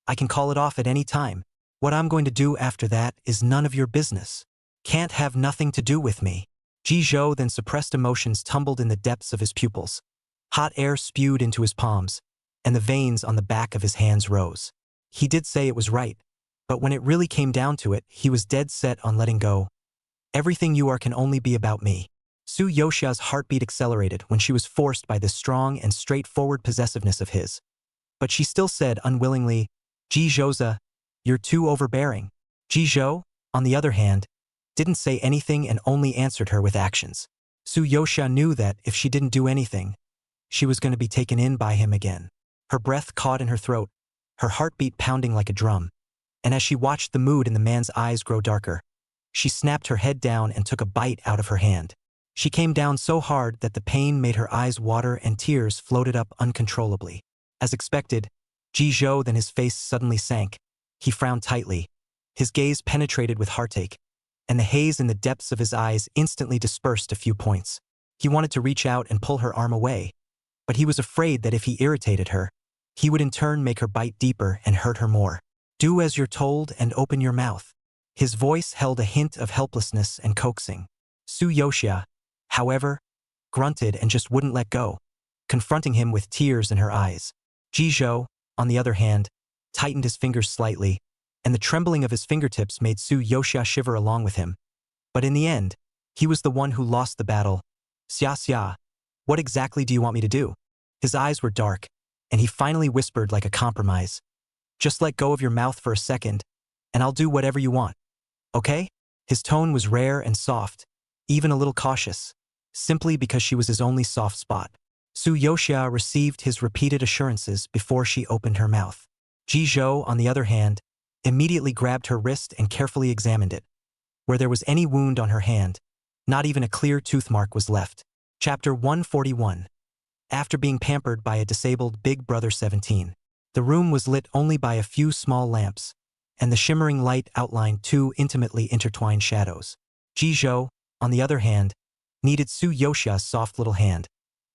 I can call it off at any time. What I'm going to do after that is none of your business. Can't have nothing to do with me." Jizhou then suppressed emotions tumbled in the depths of his pupils. Hot air spewed into his palms, and the veins on the back of his hands rose. He did say it was right, but when it really came down to it, he was dead set on letting go. "Everything you are can only be about me." Suyoshia's heartbeat accelerated when she was forced by this strong and straightforward possessiveness of his. But she still said unwillingly, "Jizhouza, you're too overbearing." Jizhou, on the other hand, didn't say anything and only answered her with actions. Suyoshia knew that if she didn't do anything, she was going to be taken in by him again. Her breath caught in her throat, her heartbeat pounding like a drum, and as she watched the mood in the man's eyes grow darker, she snapped her head down and took a bite out of her hand. She came down so hard that the pain made her eyes water and tears floated up uncontrollably. As expected, Jizhou then his face suddenly sank. He frowned tightly. His gaze penetrated with heartache, and the haze in the depths of his eyes instantly dispersed a few points. He wanted to reach out and pull her arm away, but he was afraid that if he irritated her, he would in turn make her bite deeper and hurt her more. "Do as you're told and open your mouth." His voice held a hint of helplessness and coaxing. Suyoshia, however, grunted and just wouldn't let go, confronting him with tears in her eyes. Jizhou, on the other hand, tightened his fingers slightly, and the trembling of his fingertips made Suyoshia shiver along with him. But in the end, he was the one who lost the battle. "Xia, what exactly do you want me to do?" His eyes were dark, and he finally whispered like a compromise. "Just let go of your mouth for a second, and I'll do whatever you want. Okay?" His tone was rare and soft, even a little cautious. simply because she was his only soft spot. Su Yoxia received his repeated assurances before she opened her mouth. Ji Zhou, on the other hand, immediately grabbed her wrist and carefully examined it. Where there was any wound on her hand, not even a clear tooth mark was left. Chapter 141. After being pampered by a disabled Big Brother 17, the room was lit only by a few small lamps, and the shimmering light outlined two intimately intertwined shadows. Ji Zhou, on the other hand, needed Su Yoxia's soft little hand,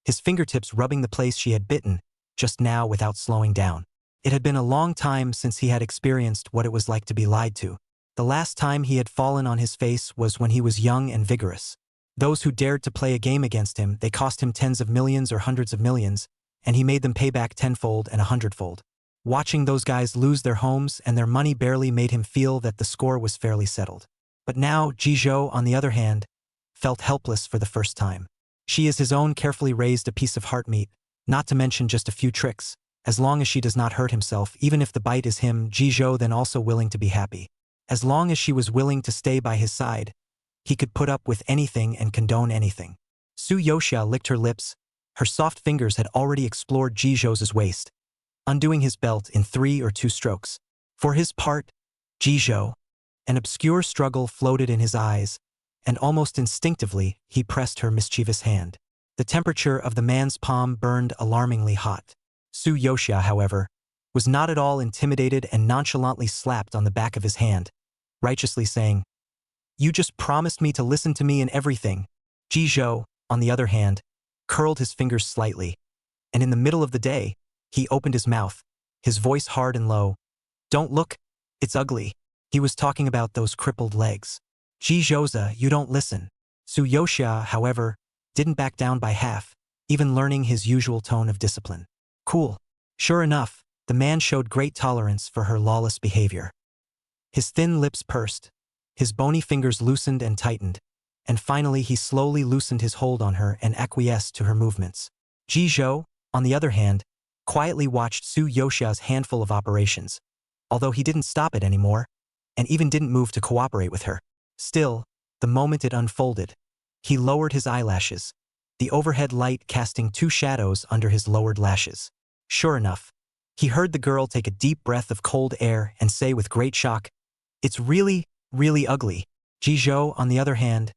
his fingertips rubbing the place she had bitten, just now without slowing down. It had been a long time since he had experienced what it was like to be lied to. The last time he had fallen on his face was when he was young and vigorous. Those who dared to play a game against him, they cost him tens of millions or hundreds of millions, and he made them pay back tenfold and 100-fold. Watching those guys lose their homes and their money barely made him feel that the score was fairly settled. But now, Ji Zhou, on the other hand, felt helpless for the first time. She is his own carefully raised a piece of heart meat, not to mention just a few tricks. As long as she does not hurt himself, even if the bite is him, Ji Zhou then also willing to be happy. As long as she was willing to stay by his side, he could put up with anything and condone anything. Su Yoxia licked her lips. Her soft fingers had already explored Ji Zhou's waist, undoing his belt in 3 or 2 strokes. For his part, Ji Zhou, an obscure struggle floated in his eyes, and almost instinctively he pressed her mischievous hand. The temperature of the man's palm burned alarmingly hot. Su Yoxia, however, was not at all intimidated and nonchalantly slapped on the back of his hand, righteously saying, "You just promised me to listen to me in everything." Ji Zhou, on the other hand, curled his fingers slightly, and in the middle of the day, he opened his mouth, his voice hard and low. "Don't look, it's ugly." He was talking about those crippled legs. "Ji Zhouza, you don't listen." Su Yoxia, however, didn't back down by half, even learning his usual tone of discipline. Cool. Sure enough, the man showed great tolerance for her lawless behavior. His thin lips pursed, his bony fingers loosened and tightened, and finally he slowly loosened his hold on her and acquiesced to her movements. Ji Zhou, on the other hand, quietly watched Su Yoxia's handful of operations, although he didn't stop it anymore, and even didn't move to cooperate with her. Still, the moment it unfolded, he lowered his eyelashes, the overhead light casting 2 shadows under his lowered lashes. Sure enough, he heard the girl take a deep breath of cold air and say with great shock, "It's really, really ugly." Ji Zhou, on the other hand,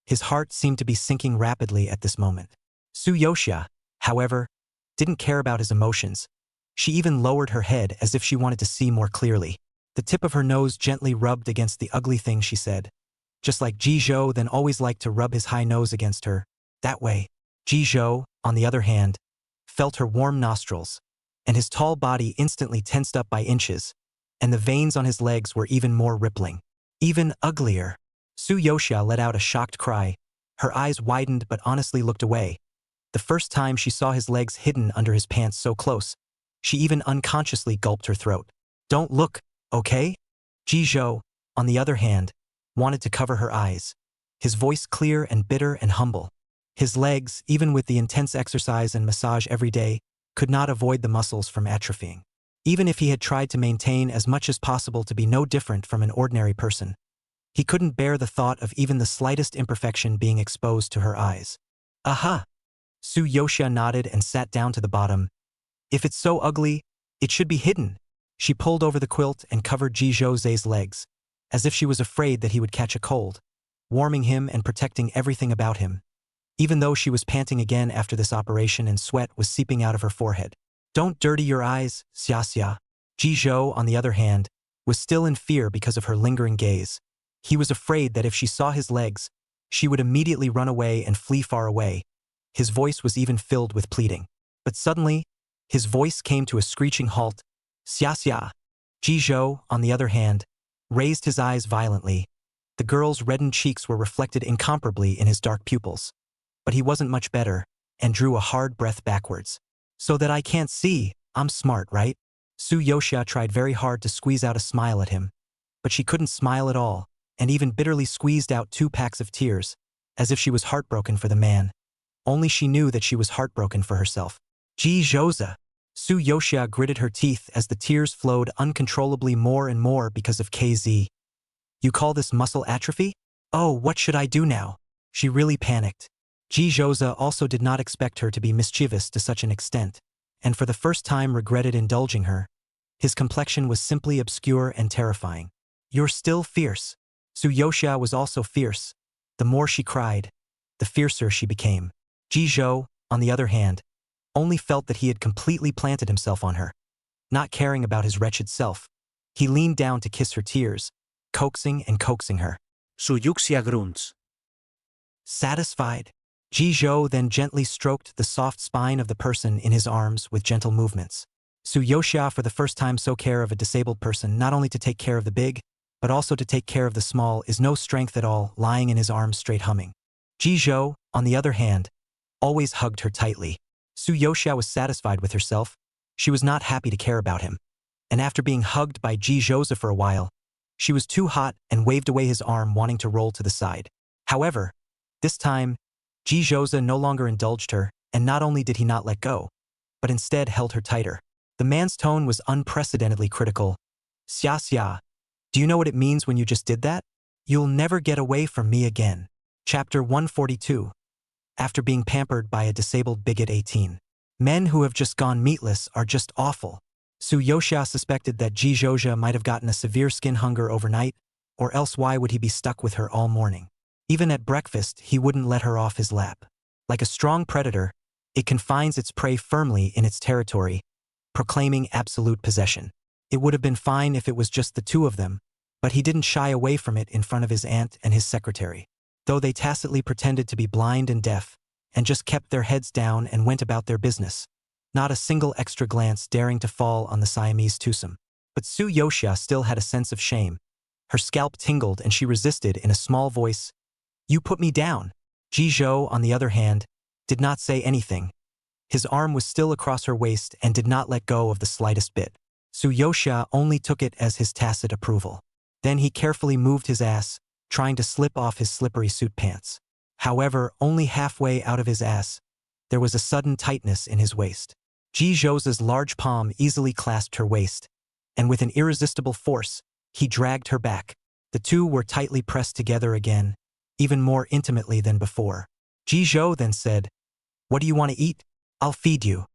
his heart seemed to be sinking rapidly at this moment. Su Yoxia, however, didn't care about his emotions. She even lowered her head as if she wanted to see more clearly. The tip of her nose gently rubbed against the ugly thing she said. Just like Ji Zhou then always liked to rub his high nose against her. That way, Ji Zhou, on the other hand, felt her warm nostrils, and his tall body instantly tensed up by inches, and the veins on his legs were even more rippling. Even uglier. Su Yoxia let out a shocked cry. Her eyes widened but honestly looked away. The first time she saw his legs hidden under his pants so close, she even unconsciously gulped her throat. "Don't look, okay?" Ji Zhou, on the other hand, wanted to cover her eyes, his voice clear and bitter and humble. His legs, even with the intense exercise and massage every day, could not avoid the muscles from atrophying. Even if he had tried to maintain as much as possible to be no different from an ordinary person, he couldn't bear the thought of even the slightest imperfection being exposed to her eyes. "Aha!" Su Yoxia nodded and sat down to the bottom. "If it's so ugly, it should be hidden." She pulled over the quilt and covered Ji Zhou's legs, as if she was afraid that he would catch a cold, warming him and protecting everything about him, even though she was panting again after this operation and sweat was seeping out of her forehead. "Don't dirty your eyes, Xia." Ji Zhou, on the other hand, was still in fear because of her lingering gaze. He was afraid that if she saw his legs, she would immediately run away and flee far away. His voice was even filled with pleading. But suddenly, his voice came to a screeching halt. "Xia." Ji Zhou, on the other hand, raised his eyes violently. The girl's reddened cheeks were reflected incomparably in his dark pupils. But he wasn't much better, and drew a hard breath backwards. "So that I can't see, I'm smart, right?" Su Yoxia tried very hard to squeeze out a smile at him, but she couldn't smile at all, and even bitterly squeezed out 2 packs of tears, as if she was heartbroken for the man. Only she knew that she was heartbroken for herself. "Ji Zhouza." Su Yoxia gritted her teeth as the tears flowed uncontrollably more and more because of KZ. "You call this muscle atrophy? Oh, what should I do now?" She really panicked. Ji Zhouza also did not expect her to be mischievous to such an extent, and for the first time regretted indulging her. His complexion was simply obscure and terrifying. "You're still fierce." Su Yoxia was also fierce. The more she cried, the fiercer she became. Ji Zhou, on the other hand, only felt that he had completely planted himself on her. Not caring about his wretched self, he leaned down to kiss her tears, coaxing and coaxing her. Su Yuxia grunts. Satisfied, Ji Zhou then gently stroked the soft spine of the person in his arms with gentle movements. Su Yoxia for the first time so care of a disabled person not only to take care of the big, but also to take care of the small is no strength at all lying in his arms straight humming. Ji Zhou, on the other hand, always hugged her tightly. Su Yoxia was satisfied with herself. She was not happy to care about him. And after being hugged by Ji Zhouza for a while, she was too hot and waved away his arm wanting to roll to the side. However, this time, Ji Zhouza no longer indulged her, and not only did he not let go, but instead held her tighter. The man's tone was unprecedentedly critical. "Xia xia, do you know what it means when you just did that? You'll never get away from me again." Chapter 142. After being pampered by a disabled bigot 18. Men who have just gone meatless are just awful. Su Yoxia suspected that Ji Zhouza might have gotten a severe skin hunger overnight, or else why would he be stuck with her all morning? Even at breakfast, he wouldn't let her off his lap. Like a strong predator, it confines its prey firmly in its territory, proclaiming absolute possession. It would have been fine if it was just the two of them, but he didn't shy away from it in front of his aunt and his secretary. Though they tacitly pretended to be blind and deaf, and just kept their heads down and went about their business, not a single extra glance daring to fall on the Siamese twosome. But Su Yoxia still had a sense of shame. Her scalp tingled and she resisted in a small voice, "You put me down." Ji Zhou, on the other hand, did not say anything. His arm was still across her waist and did not let go of the slightest bit. Su Yoxia only took it as his tacit approval. Then he carefully moved his ass, trying to slip off his slippery suit pants. However, only halfway out of his ass, there was a sudden tightness in his waist. Ji Zhouza's large palm easily clasped her waist, and with an irresistible force, he dragged her back. The two were tightly pressed together again, even more intimately than before. Ji Zhou then said, "What do you want to eat? I'll feed you."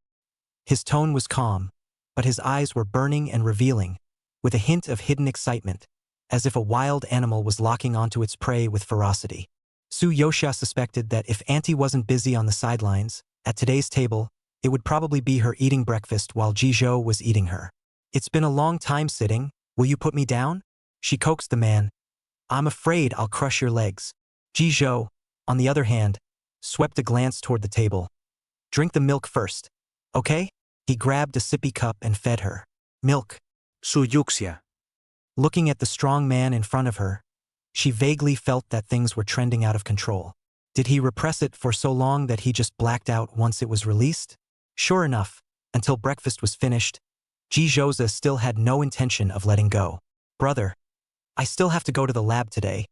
His tone was calm, but his eyes were burning and revealing, with a hint of hidden excitement, as if a wild animal was locking onto its prey with ferocity. Su Yoxia suspected that if Auntie wasn't busy on the sidelines, at today's table, it would probably be her eating breakfast while Ji Zhou was eating her. "It's been a long time sitting, will you put me down?" She coaxed the man. "I'm afraid I'll crush your legs." Ji Zhou, on the other hand, swept a glance toward the table. "Drink the milk first, okay?" He grabbed a sippy cup and fed her. "Milk." Su Yuxia. Looking at the strong man in front of her, she vaguely felt that things were trending out of control. Did he repress it for so long that he just blacked out once it was released? Sure enough, until breakfast was finished, Ji Zhouza still had no intention of letting go. "Brother, I still have to go to the lab today.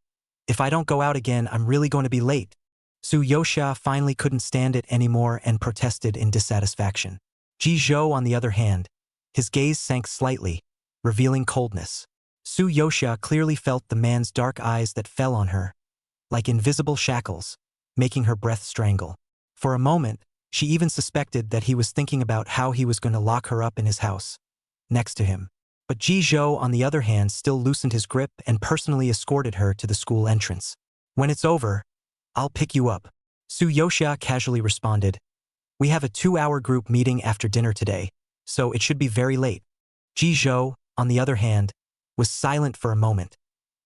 If I don't go out again, I'm really going to be late." Su Yoxia finally couldn't stand it anymore and protested in dissatisfaction. Ji Zhou, on the other hand, his gaze sank slightly, revealing coldness. Su Yoxia clearly felt the man's dark eyes that fell on her, like invisible shackles, making her breath strangle. For a moment, she even suspected that he was thinking about how he was going to lock her up in his house, next to him. But Ji Zhou, on the other hand, still loosened his grip and personally escorted her to the school entrance. "When it's over, I'll pick you up," Su Yoxia casually responded. "We have a 2-hour group meeting after dinner today, so it should be very late." Ji Zhou, on the other hand, was silent for a moment,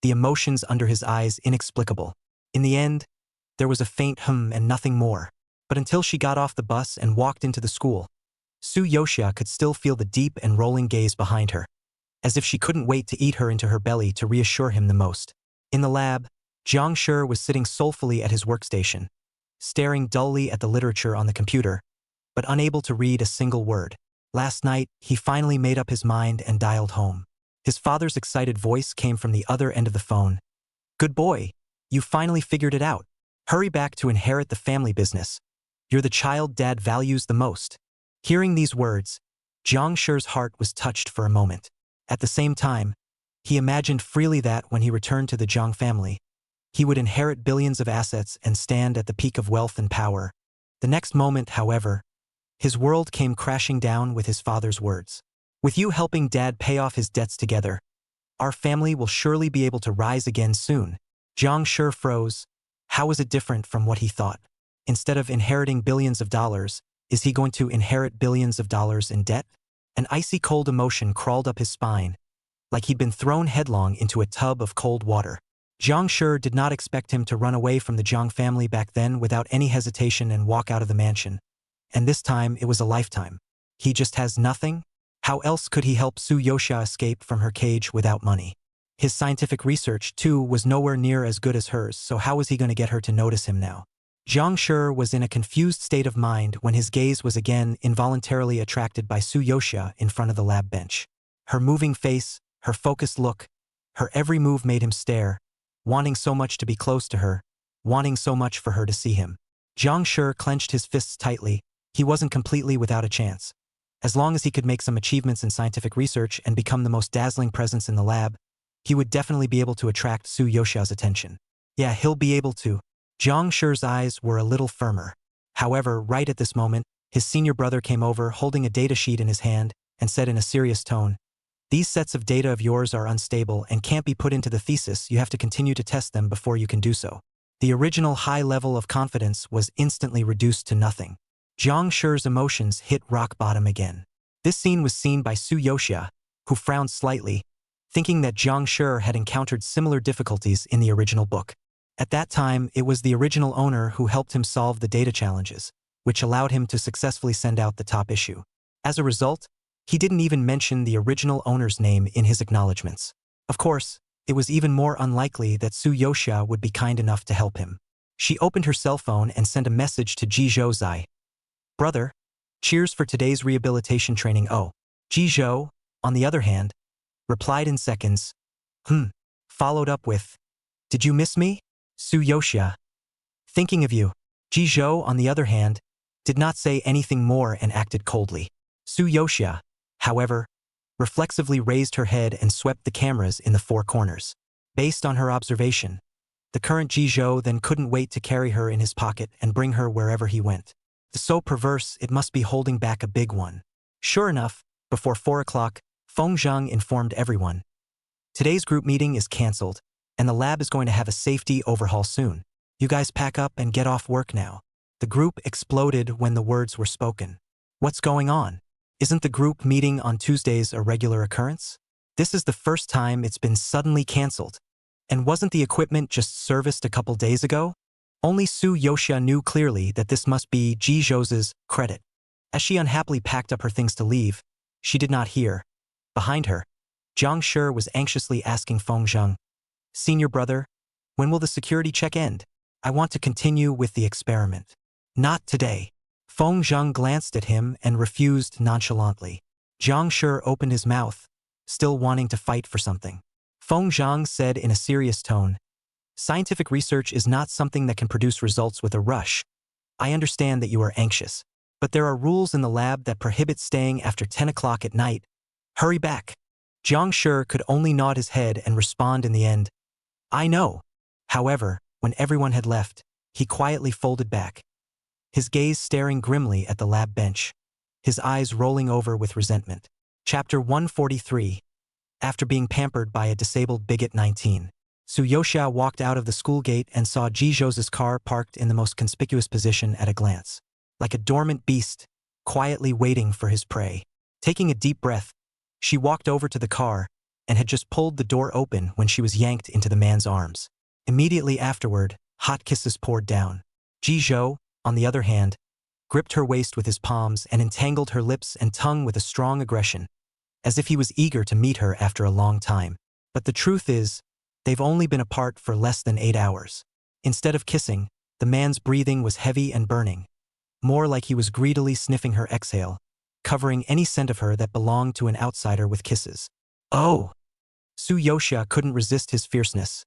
the emotions under his eyes inexplicable. In the end, there was a faint and nothing more. But until she got off the bus and walked into the school, Su Yoxia could still feel the deep and rolling gaze behind her, as if she couldn't wait to eat her into her belly to reassure him the most. In the lab, Jiang Shi was sitting soulfully at his workstation, staring dully at the literature on the computer, but unable to read a single word. Last night, he finally made up his mind and dialed home. His father's excited voice came from the other end of the phone. "Good boy, you finally figured it out. Hurry back to inherit the family business. You're the child Dad values the most." Hearing these words, Jiang Shi's heart was touched for a moment. At the same time, he imagined freely that when he returned to the Jiang family, He would inherit billions of assets and stand at the peak of wealth and power. The next moment, however, his world came crashing down with his father's words. With you helping Dad pay off his debts together, our family will surely be able to rise again soon. Jiang Shi froze. How was it different from what he thought? Instead of inheriting billions of dollars, is he going to inherit billions of dollars in debt? An icy cold emotion crawled up his spine, like he'd been thrown headlong into a tub of cold water. Jiang Shi did not expect him to run away from the Jiang family back then without any hesitation and walk out of the mansion. And this time it was a lifetime. He just has nothing? How else could he help Su Yoxia escape from her cage without money? His scientific research, too, was nowhere near as good as hers, so how was he going to get her to notice him now? Jiang Shi was in a confused state of mind when his gaze was again involuntarily attracted by Su Yoxia in front of the lab bench. Her moving face, her focused look, her every move made him stare, wanting so much to be close to her, wanting so much for her to see him. Jiang Shi clenched his fists tightly. He wasn't completely without a chance. As long as he could make some achievements in scientific research and become the most dazzling presence in the lab, he would definitely be able to attract Su Yoxia's attention. Yeah, he'll be able to. Jiang Shi's eyes were a little firmer. However, right at this moment, his senior brother came over holding a data sheet in his hand and said in a serious tone, "These sets of data of yours are unstable and can't be put into the thesis. You have to continue to test them before you can do so." The original high level of confidence was instantly reduced to nothing. Jiang Shi's emotions hit rock bottom again. This scene was seen by Su Yoxia, who frowned slightly, thinking that Jiang Shi had encountered similar difficulties in the original book. At that time, it was the original owner who helped him solve the data challenges, which allowed him to successfully send out the top issue. As a result, he didn't even mention the original owner's name in his acknowledgments. Of course, it was even more unlikely that Su Yoxia would be kind enough to help him. She opened her cell phone and sent a message to Ji Zhou. "Brother, cheers for today's rehabilitation training." Oh. Ji Zhou, on the other hand, replied in seconds, followed up with, "Did you miss me? Su Yoxia. Thinking of you." Ji Zhou, on the other hand, did not say anything more and acted coldly. Su Yoxia, however, reflexively raised her head and swept the cameras in the four corners. Based on her observation, the current Ji Zhou then couldn't wait to carry her in his pocket and bring her wherever he went. So perverse, it must be holding back a big one. Sure enough, before 4 o'clock, Feng Zhang informed everyone. "Today's group meeting is cancelled, and the lab is going to have a safety overhaul soon. You guys pack up and get off work now." The group exploded when the words were spoken. What's going on? Isn't the group meeting on Tuesdays a regular occurrence? This is the first time it's been suddenly cancelled. And wasn't the equipment just serviced a couple days ago? Only Su Yoxia knew clearly that this must be Ji Zhou's credit. As she unhappily packed up her things to leave, she did not hear. Behind her, Jiang Shi was anxiously asking Feng Zhang, "Senior brother, when will the security check end? I want to continue with the experiment." "Not today." Feng Zhang glanced at him and refused nonchalantly. Jiang Shi opened his mouth, still wanting to fight for something. Feng Zhang said in a serious tone, "Scientific research is not something that can produce results with a rush. I understand that you are anxious, but there are rules in the lab that prohibit staying after 10 o'clock at night. Hurry back." Jiang Shi could only nod his head and respond in the end, "I know." However, when everyone had left, he quietly folded back, his gaze staring grimly at the lab bench, his eyes rolling over with resentment. Chapter 143. After being pampered by a disabled bigot 19. Su Yoxia walked out of the school gate and saw Ji Zhou's car parked in the most conspicuous position at a glance. Like a dormant beast, quietly waiting for his prey. Taking a deep breath, she walked over to the car and had just pulled the door open when she was yanked into the man's arms. Immediately afterward, hot kisses poured down. Ji Zhou, on the other hand, gripped her waist with his palms and entangled her lips and tongue with a strong aggression, as if he was eager to meet her after a long time. But the truth is, they've only been apart for less than 8 hours. Instead of kissing, the man's breathing was heavy and burning, more like he was greedily sniffing her exhale, covering any scent of her that belonged to an outsider with kisses. "Oh!" Su Yoxia couldn't resist his fierceness,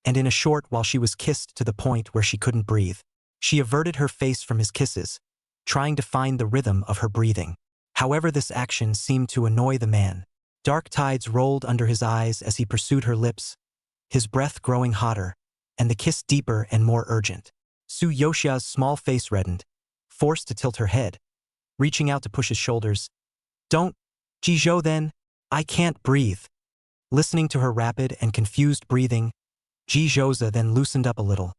and in a short while she was kissed to the point where she couldn't breathe. She averted her face from his kisses, trying to find the rhythm of her breathing. However, this action seemed to annoy the man. Dark tides rolled under his eyes as he pursued her lips, his breath growing hotter, and the kiss deeper and more urgent. Su Yoshia's small face reddened, forced to tilt her head, reaching out to push his shoulders. Don't, Jizhou then, I can't breathe. Listening to her rapid and confused breathing, Jizhouza then loosened up a little,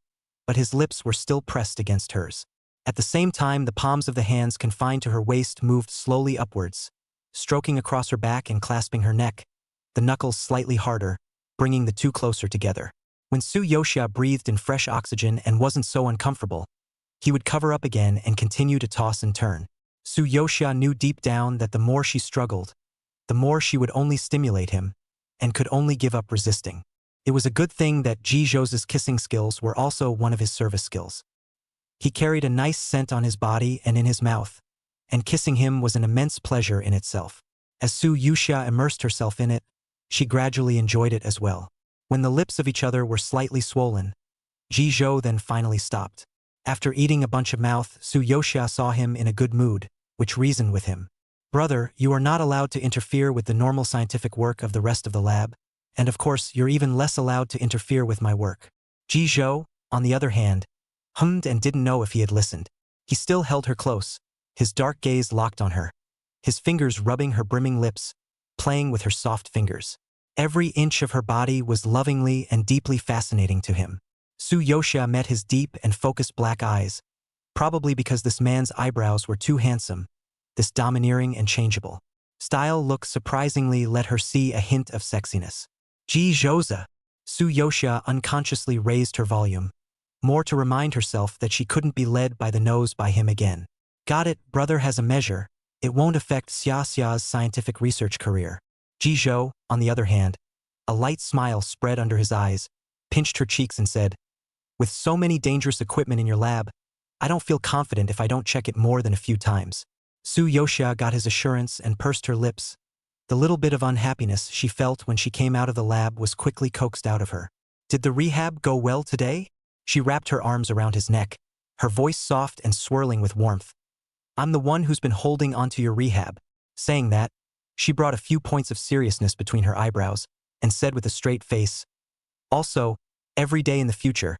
but his lips were still pressed against hers. At the same time, the palms of the hands confined to her waist moved slowly upwards, stroking across her back and clasping her neck, the knuckles slightly harder, bringing the two closer together. When Su Yoshia breathed in fresh oxygen and wasn't so uncomfortable, he would cover up again and continue to toss and turn. Su Yoshia knew deep down that the more she struggled, the more she would only stimulate him, and could only give up resisting. It was a good thing that Jizhou's kissing skills were also one of his service skills. He carried a nice scent on his body and in his mouth, and kissing him was an immense pleasure in itself. As Su Yuxia immersed herself in it, she gradually enjoyed it as well. When the lips of each other were slightly swollen, Jizhou then finally stopped. After eating a bunch of mouth, Su Yoshia saw him in a good mood, which reasoned with him. Brother, you are not allowed to interfere with the normal scientific work of the rest of the lab, and of course you're even less allowed to interfere with my work. Jizhou, on the other hand, hummed and didn't know if he had listened. He still held her close, his dark gaze locked on her, his fingers rubbing her brimming lips, playing with her soft fingers. Every inch of her body was lovingly and deeply fascinating to him. Su Yoshia met his deep and focused black eyes, probably because this man's eyebrows were too handsome, this domineering and changeable style look surprisingly let her see a hint of sexiness. Jizhouza! Su Yoshia unconsciously raised her volume, more to remind herself that she couldn't be led by the nose by him again. Got it, brother has a measure. It won't affect Xiaxia's scientific research career. Jizhou, on the other hand, a light smile spread under his eyes, pinched her cheeks and said, with so many dangerous equipment in your lab, I don't feel confident if I don't check it more than a few times. Su Yoshia got his assurance and pursed her lips. The little bit of unhappiness she felt when she came out of the lab was quickly coaxed out of her. Did the rehab go well today? She wrapped her arms around his neck, her voice soft and swirling with warmth. I'm the one who's been holding onto your rehab. Saying that, she brought a few points of seriousness between her eyebrows and said with a straight face, also, every day in the future,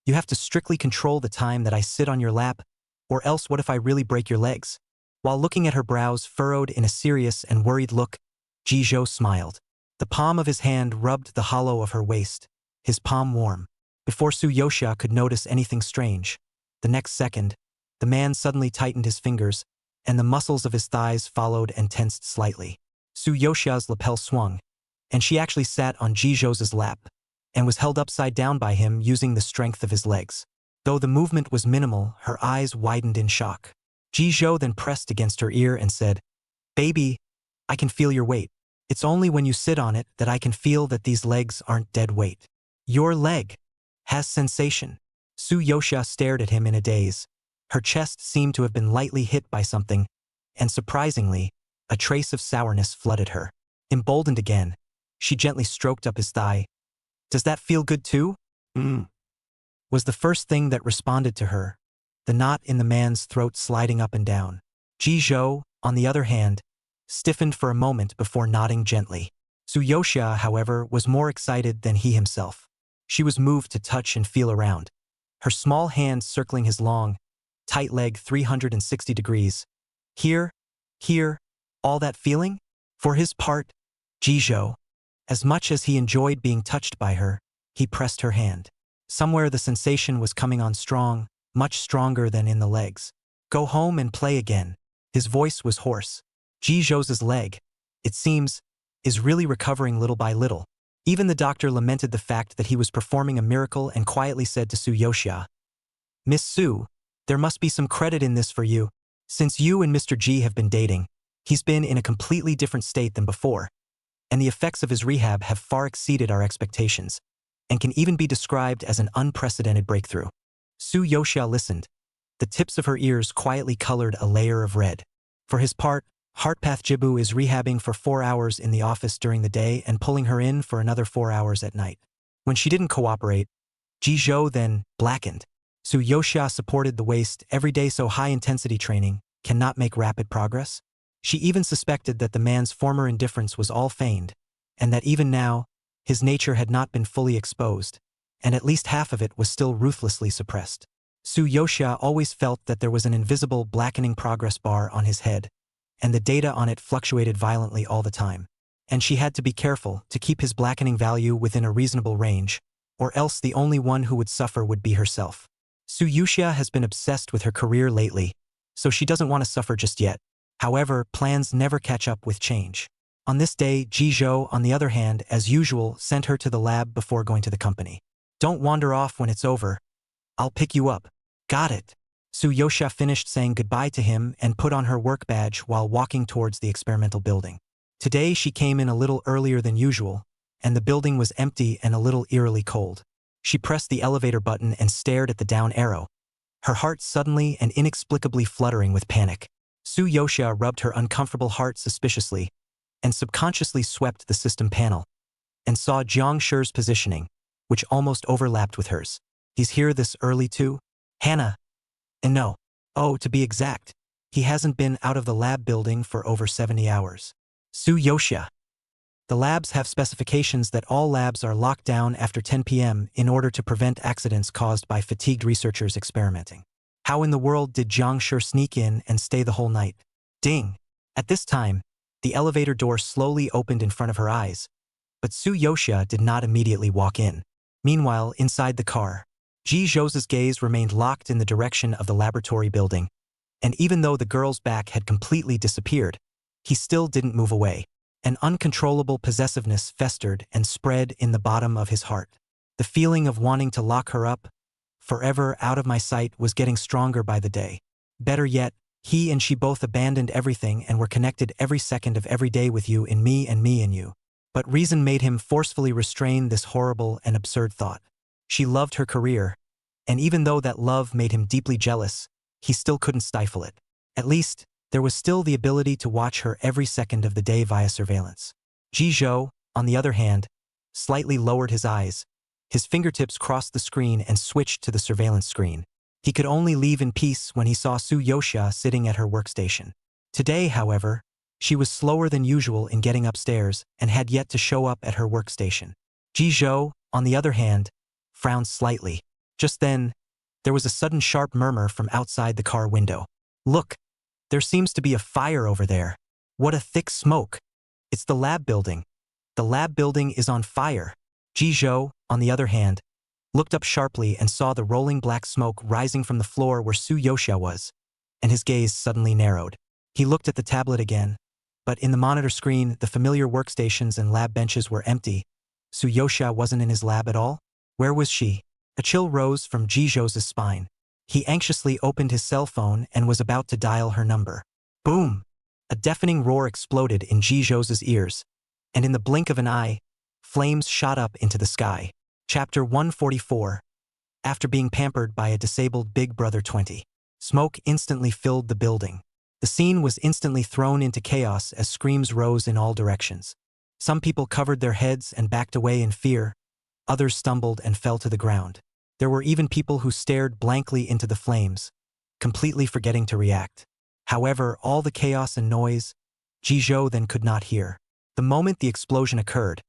you have to strictly control the time that I sit on your lap, or else what if I really break your legs? While looking at her brows furrowed in a serious and worried look, Jizhou smiled. The palm of his hand rubbed the hollow of her waist, his palm warm. Before Su Yoshia could notice anything strange, the next second, the man suddenly tightened his fingers, and the muscles of his thighs followed and tensed slightly. Su Yoshia's lapel swung, and she actually sat on Jizhou's lap, and was held upside down by him using the strength of his legs. Though the movement was minimal, her eyes widened in shock. Jizhou then pressed against her ear and said, Baby, I can feel your weight. It's only when you sit on it that I can feel that these legs aren't dead weight. Your leg has sensation. Su Yoshia stared at him in a daze. Her chest seemed to have been lightly hit by something, and surprisingly, a trace of sourness flooded her. Emboldened again, she gently stroked up his thigh. Does that feel good too? Was the first thing that responded to her, the knot in the man's throat sliding up and down. Jizhou, on the other hand, stiffened for a moment before nodding gently. Su Yoshia, however, was more excited than he himself. She was moved to touch and feel around, her small hand circling his long, tight leg 360 degrees. Here, all that feeling? For his part, Jizhou, as much as he enjoyed being touched by her, he pressed her hand. Somewhere the sensation was coming on strong, much stronger than in the legs. Go home and play again. His voice was hoarse. Jizhou's leg, it seems, is really recovering little by little. Even the doctor lamented the fact that he was performing a miracle and quietly said to Su Yoshia, Miss Su, there must be some credit in this for you. Since you and Mr. G have been dating, he's been in a completely different state than before, and the effects of his rehab have far exceeded our expectations, and can even be described as an unprecedented breakthrough. Su Yoshia listened, the tips of her ears quietly colored a layer of red. For his part, Heartpath Jibu is rehabbing for 4 hours in the office during the day and pulling her in for another 4 hours at night. When she didn't cooperate, Jizhou then blackened. Su Yoshia supported the waist every day, so high-intensity training cannot make rapid progress. She even suspected that the man's former indifference was all feigned, and that even now, his nature had not been fully exposed, and at least half of it was still ruthlessly suppressed. Su Yoxia always felt that there was an invisible blackening progress bar on his head, and the data on it fluctuated violently all the time. And she had to be careful to keep his blackening value within a reasonable range, or else the only one who would suffer would be herself. Su Yoxia has been obsessed with her career lately, so she doesn't want to suffer just yet. However, plans never catch up with change. On this day, Jizhou, on the other hand, as usual, sent her to the lab before going to the company. Don't wander off when it's over. I'll pick you up. Got it. Su Yoxia finished saying goodbye to him and put on her work badge while walking towards the experimental building. Today she came in a little earlier than usual, and the building was empty and a little eerily cold. She pressed the elevator button and stared at the down arrow, her heart suddenly and inexplicably fluttering with panic. Su Yoxia rubbed her uncomfortable heart suspiciously and subconsciously swept the system panel and saw Jiang Shi's positioning, which almost overlapped with hers. He's here this early too? Hannah. And no. Oh, to be exact, he hasn't been out of the lab building for over 70 hours. Su Yoxia. The labs have specifications that all labs are locked down after 10 p.m. in order to prevent accidents caused by fatigued researchers experimenting. How in the world did Jiang Shi sneak in and stay the whole night? Ding! At this time, the elevator door slowly opened in front of her eyes, but Su Yoxia did not immediately walk in. Meanwhile, inside the car, Ji Zhou's gaze remained locked in the direction of the laboratory building, and even though the girl's back had completely disappeared, he still didn't move away. An uncontrollable possessiveness festered and spread in the bottom of his heart. The feeling of wanting to lock her up forever out of my sight was getting stronger by the day. Better yet, he and she both abandoned everything and were connected every second of every day with you in me and me in you. But reason made him forcefully restrain this horrible and absurd thought. She loved her career, and even though that love made him deeply jealous, he still couldn't stifle it. At least, there was still the ability to watch her every second of the day via surveillance. Jizhou, on the other hand, slightly lowered his eyes. His fingertips crossed the screen and switched to the surveillance screen. He could only leave in peace when he saw Su Yoxia sitting at her workstation. Today, however, she was slower than usual in getting upstairs and had yet to show up at her workstation. Jizhou, on the other hand, frowned slightly. Just then, there was a sudden sharp murmur from outside the car window. Look! There seems to be a fire over there. What a thick smoke. It's the lab building. The lab building is on fire. Jizhou, on the other hand, looked up sharply and saw the rolling black smoke rising from the floor where Su Yoxia was, and his gaze suddenly narrowed. He looked at the tablet again, but in the monitor screen, the familiar workstations and lab benches were empty. Su Yoxia wasn't in his lab at all? Where was she? A chill rose from Jizhou's spine. He anxiously opened his cell phone and was about to dial her number. Boom! A deafening roar exploded in Jizhou's ears, and in the blink of an eye, flames shot up into the sky. Chapter 144. After being pampered by a disabled Big Brother 20. Smoke instantly filled the building. The scene was instantly thrown into chaos as screams rose in all directions. Some people covered their heads and backed away in fear. Others stumbled and fell to the ground. There were even people who stared blankly into the flames, completely forgetting to react. However, all the chaos and noise, Jizhou then could not hear. The moment the explosion occurred,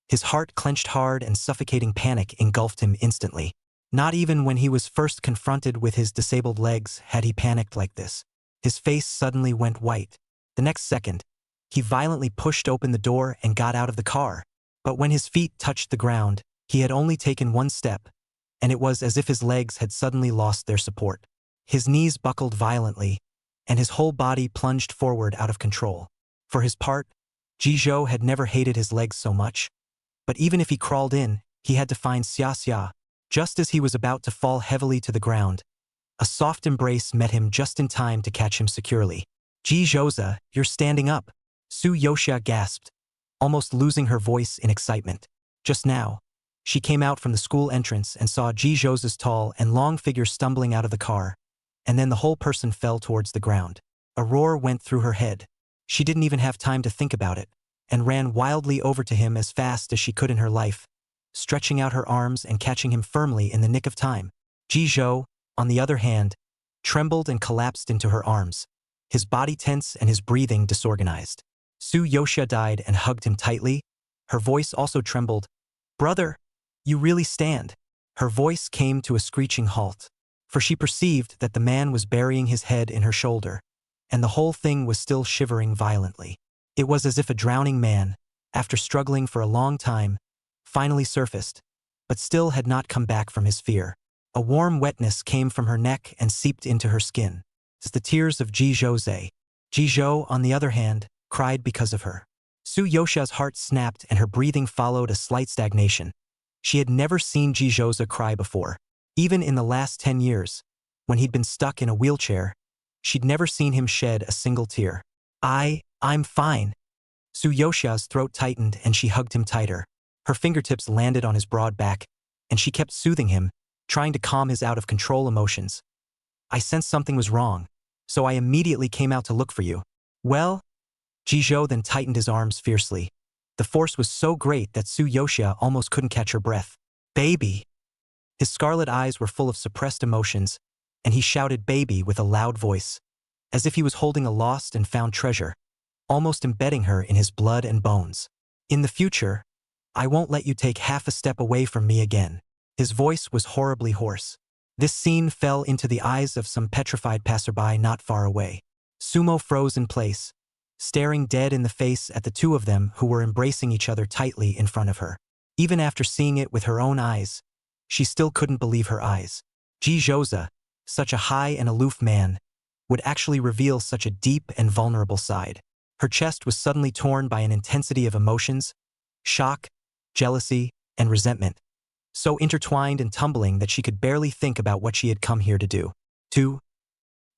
his heart clenched hard and suffocating panic engulfed him instantly. Not even when he was first confronted with his disabled legs had he panicked like this. His face suddenly went white. The next second, he violently pushed open the door and got out of the car. But when his feet touched the ground, he had only taken one step, and it was as if his legs had suddenly lost their support. His knees buckled violently, and his whole body plunged forward out of control. For his part, Jizhou had never hated his legs so much, but even if he crawled in, he had to find Xia. Just as he was about to fall heavily to the ground, a soft embrace met him just in time to catch him securely. Jizhou, you're standing up. Su Yoxia gasped, almost losing her voice in excitement. Just now, she came out from the school entrance and saw Jizhou's tall and long figure stumbling out of the car, and then the whole person fell towards the ground. A roar went through her head. She didn't even have time to think about it, and ran wildly over to him as fast as she could in her life, stretching out her arms and catching him firmly in the nick of time. Jizhou, on the other hand, trembled and collapsed into her arms, his body tense and his breathing disorganized. Su Yoxia died and hugged him tightly. Her voice also trembled. Brother, you really stand. Her voice came to a screeching halt, for she perceived that the man was burying his head in her shoulder, and the whole thing was still shivering violently. It was as if a drowning man, after struggling for a long time, finally surfaced, but still had not come back from his fear. A warm wetness came from her neck and seeped into her skin. It's the tears of Ji Zhou. Ji Zhou, on the other hand, cried because of her. Su Yosha's heart snapped and her breathing followed a slight stagnation. She had never seen Ji Zhou cry before. Even in the last 10 years, when he'd been stuck in a wheelchair, she'd never seen him shed a single tear. I'm fine. Su Yosha's throat tightened and she hugged him tighter. Her fingertips landed on his broad back, and she kept soothing him, trying to calm his out-of-control emotions. I sensed something was wrong, so I immediately came out to look for you. Well? Ji Zhou then tightened his arms fiercely. The force was so great that Su Yosha almost couldn't catch her breath. Baby! His scarlet eyes were full of suppressed emotions, and he shouted baby with a loud voice, as if he was holding a lost and found treasure, almost embedding her in his blood and bones. In the future, I won't let you take half a step away from me again. His voice was horribly hoarse. This scene fell into the eyes of some petrified passerby not far away. Sumo froze in place, staring dead in the face at the two of them who were embracing each other tightly in front of her. Even after seeing it with her own eyes, she still couldn't believe her eyes. Ji Zhou, such a high and aloof man, would actually reveal such a deep and vulnerable side. Her chest was suddenly torn by an intensity of emotions, shock, jealousy, and resentment, so intertwined and tumbling that she could barely think about what she had come here to do. To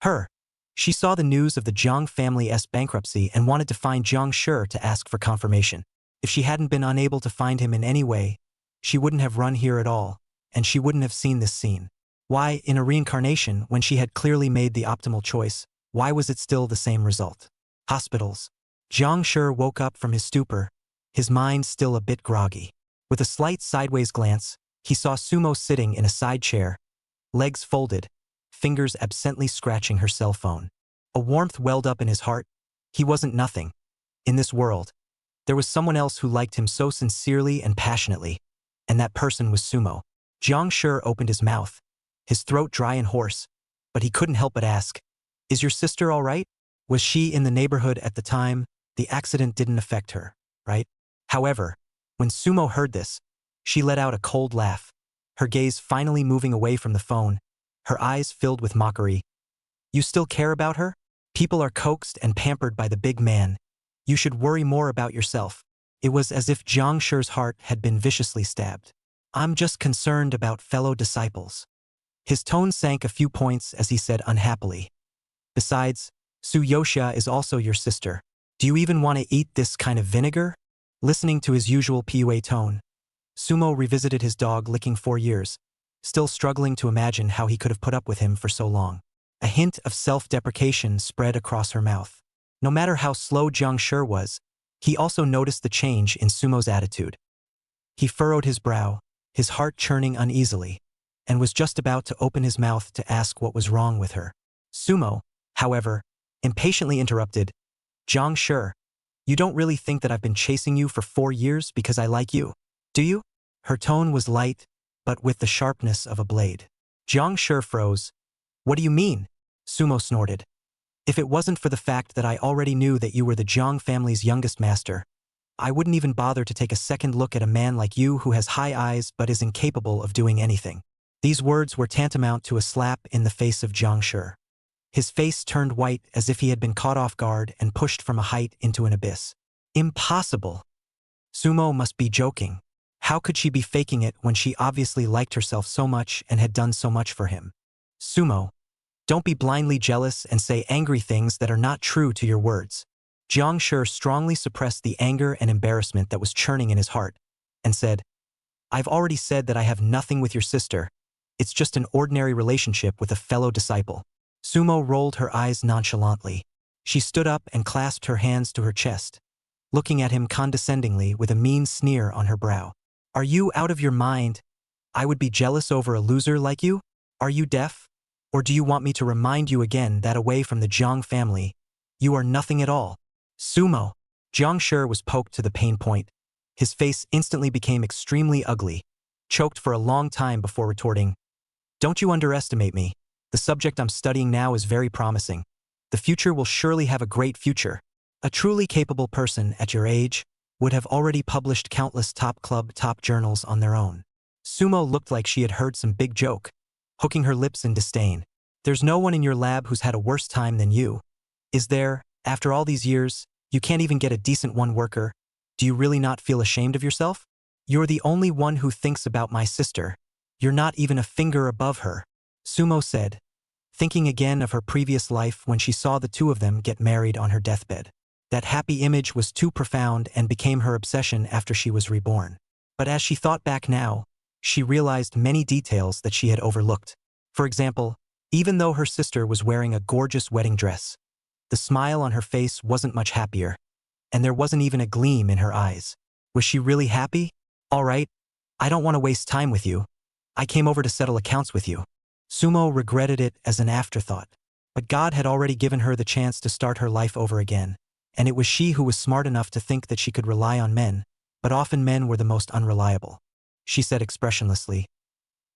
her, she saw the news of the Jiang family's bankruptcy and wanted to find Jiang Shi to ask for confirmation. If she hadn't been unable to find him in any way, she wouldn't have run here at all, and she wouldn't have seen this scene. Why, in a reincarnation, when she had clearly made the optimal choice, why was it still the same result? Hospitals. Jiang Shi woke up from his stupor, his mind still a bit groggy. With a slight sideways glance, he saw Sumo sitting in a side chair, legs folded, fingers absently scratching her cell phone. A warmth welled up in his heart. He wasn't nothing. In this world, there was someone else who liked him so sincerely and passionately, and that person was Sumo. Jiang Shi opened his mouth, his throat dry and hoarse, but he couldn't help but ask, "Is your sister all right? Was she in the neighborhood at the time? The accident didn't affect her, right?" However, when Sumo heard this, she let out a cold laugh, her gaze finally moving away from the phone, her eyes filled with mockery. "You still care about her? People are coaxed and pampered by the big man. You should worry more about yourself." It was as if Jiang Shi's heart had been viciously stabbed. "I'm just concerned about fellow disciples." His tone sank a few points as he said unhappily, "Besides, Su Yosha is also your sister. Do you even want to eat this kind of vinegar?" Listening to his usual PUA tone, Sumo revisited his dog licking 4 years, still struggling to imagine how he could have put up with him for so long. A hint of self-deprecation spread across her mouth. No matter how slow Jiang Shi was, he also noticed the change in Sumo's attitude. He furrowed his brow, his heart churning uneasily, and was just about to open his mouth to ask what was wrong with her. Sumo, however, impatiently interrupted, "Jiang Shi, you don't really think that I've been chasing you for 4 years because I like you, do you?" Her tone was light, but with the sharpness of a blade. Jiang Shi froze. "What do you mean?" Sumo snorted. "If it wasn't for the fact that I already knew that you were the Jiang family's youngest master, I wouldn't even bother to take a second look at a man like you who has high eyes but is incapable of doing anything." These words were tantamount to a slap in the face of Jiang Shi. His face turned white as if he had been caught off guard and pushed from a height into an abyss. Impossible! Sumo must be joking. How could she be faking it when she obviously liked herself so much and had done so much for him? Sumo, don't be blindly jealous and say angry things that are not true to your words. Jiang Shi strongly suppressed the anger and embarrassment that was churning in his heart, and said, "I've already said that I have nothing with your sister. It's just an ordinary relationship with a fellow disciple." Sumo rolled her eyes nonchalantly. She stood up and clasped her hands to her chest, looking at him condescendingly with a mean sneer on her brow. "Are you out of your mind? I would be jealous over a loser like you? Are you deaf? Or do you want me to remind you again that away from the Jiang family, you are nothing at all?" Sumo! Jiang Shi was poked to the pain point. His face instantly became extremely ugly, choked for a long time before retorting, "Don't you underestimate me. The subject I'm studying now is very promising. The future will surely have a great future. A truly capable person at your age would have already published countless top journals on their own." Sumo looked like she had heard some big joke, hooking her lips in disdain. "There's no one in your lab who's had a worse time than you. Is there? After all these years, you can't even get a decent one worker. Do you really not feel ashamed of yourself? You're the only one who thinks about my sister. You're not even a finger above her," Sumo said, thinking again of her previous life when she saw the two of them get married on her deathbed. That happy image was too profound and became her obsession after she was reborn. But as she thought back now, she realized many details that she had overlooked. For example, even though her sister was wearing a gorgeous wedding dress, the smile on her face wasn't much happier, and there wasn't even a gleam in her eyes. Was she really happy? "All right, I don't want to waste time with you. I came over to settle accounts with you." Sumo regretted it as an afterthought, but God had already given her the chance to start her life over again, and it was she who was smart enough to think that she could rely on men, but often men were the most unreliable. She said expressionlessly,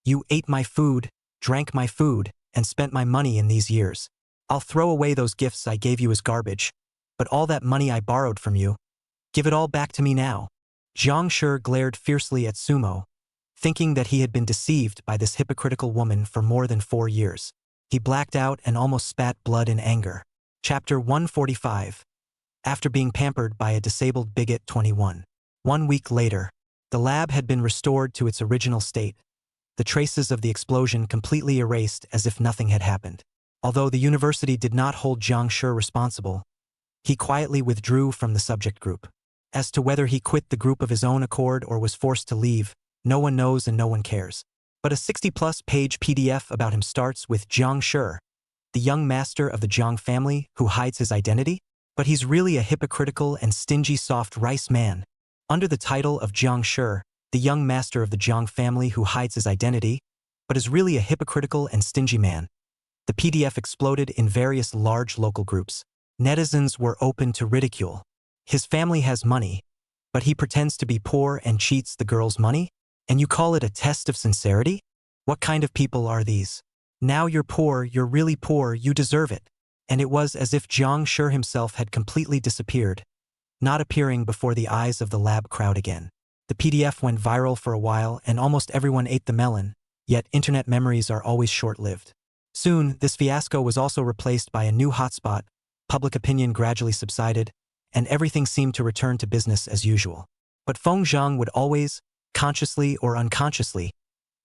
"You ate my food, drank my food, and spent my money in these years. I'll throw away those gifts I gave you as garbage, but all that money I borrowed from you, give it all back to me now." Jiang Shi glared fiercely at Sumo, thinking that he had been deceived by this hypocritical woman for more than 4 years. He blacked out and almost spat blood in anger. Chapter 145. After being pampered by a disabled bigot 21. 1 week later, the lab had been restored to its original state, the traces of the explosion completely erased as if nothing had happened. Although the university did not hold Jiang Shi responsible, he quietly withdrew from the subject group. As to whether he quit the group of his own accord or was forced to leave, no one knows and no one cares. But a 60-plus page PDF about him starts with Jiang Shi, the young master of the Jiang family who hides his identity, but he's really a hypocritical and stingy soft rice man. Under the title of Jiang Shi, the young master of the Jiang family who hides his identity, but is really a hypocritical and stingy man, the PDF exploded in various large local groups. Netizens were open to ridicule. His family has money, but he pretends to be poor and cheats the girl's money? And you call it a test of sincerity? What kind of people are these? Now you're poor, you're really poor, you deserve it. And it was as if Jiang Shi himself had completely disappeared, not appearing before the eyes of the lab crowd again. The PDF went viral for a while and almost everyone ate the melon, yet internet memories are always short-lived. Soon, this fiasco was also replaced by a new hotspot, public opinion gradually subsided, and everything seemed to return to business as usual. But Feng Zhang would always, consciously or unconsciously,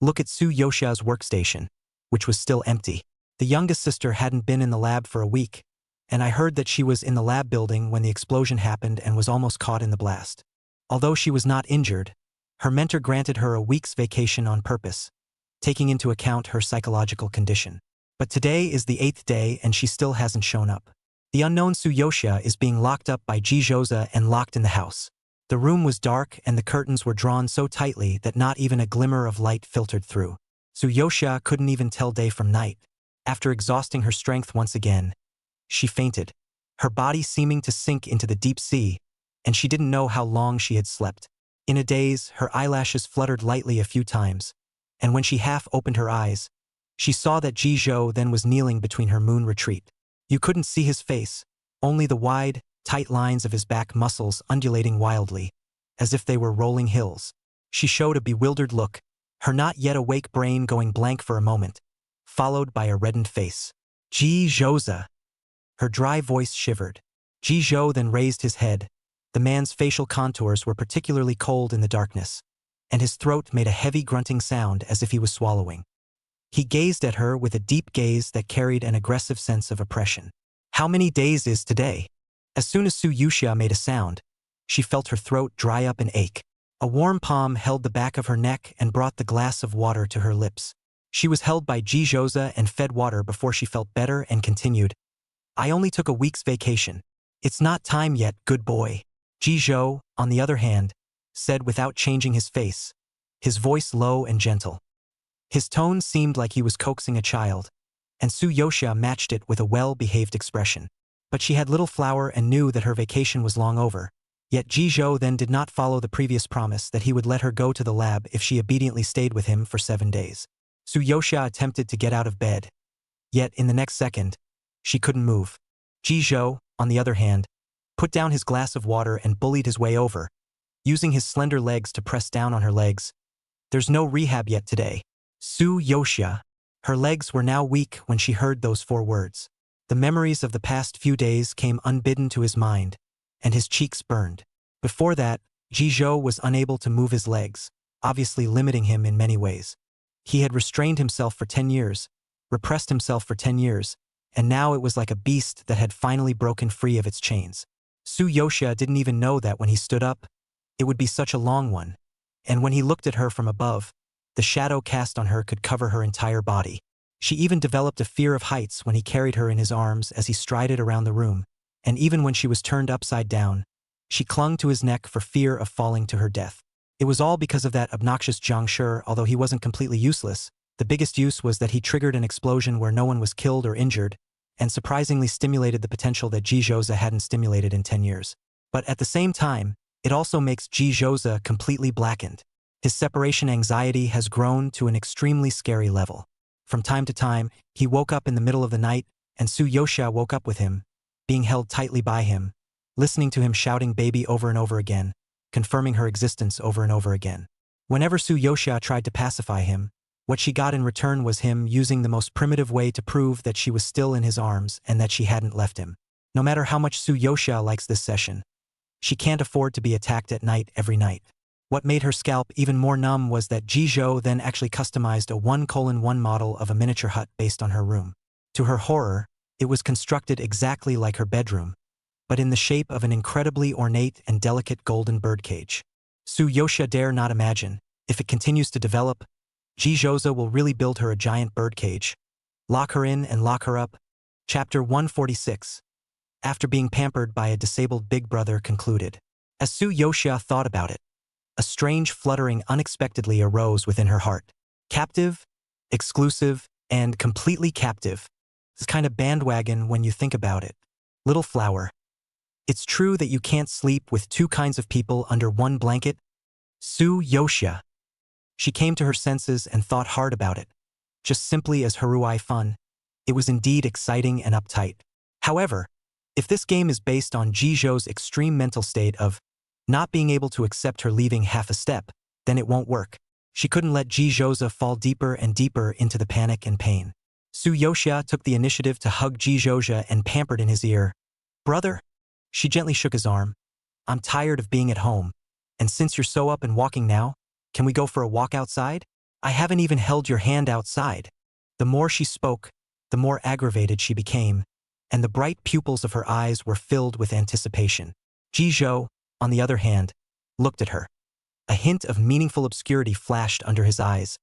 look at Su Yoxia's workstation, which was still empty. The youngest sister hadn't been in the lab for a week, and I heard that she was in the lab building when the explosion happened and was almost caught in the blast. Although she was not injured, her mentor granted her a week's vacation on purpose, taking into account her psychological condition. But today is the 8th day and she still hasn't shown up. The unknown Su Yoxia is being locked up by Ji Zhouza and locked in the house. The room was dark and the curtains were drawn so tightly that not even a glimmer of light filtered through. Su Yoxia couldn't even tell day from night. After exhausting her strength once again, she fainted, her body seeming to sink into the deep sea, and she didn't know how long she had slept. In a daze, her eyelashes fluttered lightly a few times, and when she half opened her eyes, she saw that Ji Zhou then was kneeling between her moon retreat. You couldn't see his face, only the wide, tight lines of his back muscles undulating wildly, as if they were rolling hills. She showed a bewildered look, her not yet awake brain going blank for a moment, followed by a reddened face. "Ji Zhouza." Her dry voice shivered. Ji Zhou then raised his head. The man's facial contours were particularly cold in the darkness, and his throat made a heavy grunting sound as if he was swallowing. He gazed at her with a deep gaze that carried an aggressive sense of oppression. "How many days is today?" As soon as Su Yoxia made a sound, she felt her throat dry up and ache. A warm palm held the back of her neck and brought the glass of water to her lips. She was held by Ji Zhouza and fed water before she felt better and continued, "I only took a week's vacation. It's not time yet, good boy." Ji Zhou, on the other hand, said without changing his face, his voice low and gentle. His tone seemed like he was coaxing a child, and Su Yoxia matched it with a well-behaved expression. But she had little flour and knew that her vacation was long over, Yet Ji Zhou then did not follow the previous promise that he would let her go to the lab if she obediently stayed with him for 7 days. Su Yoxia attempted to get out of bed. Yet, in the next second, she couldn't move. Ji Zhou, on the other hand, put down his glass of water and bullied his way over, using his slender legs to press down on her legs. There's no rehab yet today. Su Yoxia. Her legs were now weak when she heard those 4 words. The memories of the past few days came unbidden to his mind, and his cheeks burned. Before that, Ji Zhou was unable to move his legs, obviously limiting him in many ways. He had restrained himself for 10 years, repressed himself for 10 years, and now it was like a beast that had finally broken free of its chains. Su Yoxia didn't even know that when he stood up, it would be such a long one, and when he looked at her from above, the shadow cast on her could cover her entire body. She even developed a fear of heights when he carried her in his arms as he strided around the room, and even when she was turned upside down, she clung to his neck for fear of falling to her death. It was all because of that obnoxious Jiang Shi. Although he wasn't completely useless, the biggest use was that he triggered an explosion where no one was killed or injured, and surprisingly stimulated the potential that Ji Zhouza hadn't stimulated in 10 years. But at the same time, it also makes Ji Zhouza completely blackened. His separation anxiety has grown to an extremely scary level. From time to time, he woke up in the middle of the night, and Su Yoxia woke up with him, being held tightly by him, listening to him shouting baby over and over again, confirming her existence over and over again. Whenever Su Yoxia tried to pacify him, what she got in return was him using the most primitive way to prove that she was still in his arms and that she hadn't left him. No matter how much Su Yoxia likes this session, she can't afford to be attacked at night every night. What made her scalp even more numb was that Ji Zhou then actually customized a 1:1 model of a miniature hut based on her room. To her horror, it was constructed exactly like her bedroom, but in the shape of an incredibly ornate and delicate golden birdcage. Su Yoxia dare not imagine, if it continues to develop, Ji Zhouza will really build her a giant birdcage. Lock her in and lock her up. Chapter 146. After being pampered by a disabled big brother concluded. As Su Yoxia thought about it, a strange fluttering unexpectedly arose within her heart. Captive, exclusive, and completely captive. It's kind of bandwagon when you think about it. Little flower. It's true that you can't sleep with 2 kinds of people under 1 blanket? Su Yoxia. She came to her senses and thought hard about it. Just simply as Haruai fun, it was indeed exciting and uptight. However, if this game is based on Ji Zhou's extreme mental state of not being able to accept her leaving half a step, then it won't work. She couldn't let Ji Zhouza fall deeper and deeper into the panic and pain. Su Yoxia took the initiative to hug Ji Zhouza and pampered in his ear. Brother? She gently shook his arm. I'm tired of being at home, and since you're so up and walking now, can we go for a walk outside? I haven't even held your hand outside. The more she spoke, the more aggravated she became, and the bright pupils of her eyes were filled with anticipation. Ji Zhou, on the other hand, looked at her. A hint of meaningful obscurity flashed under his eyes,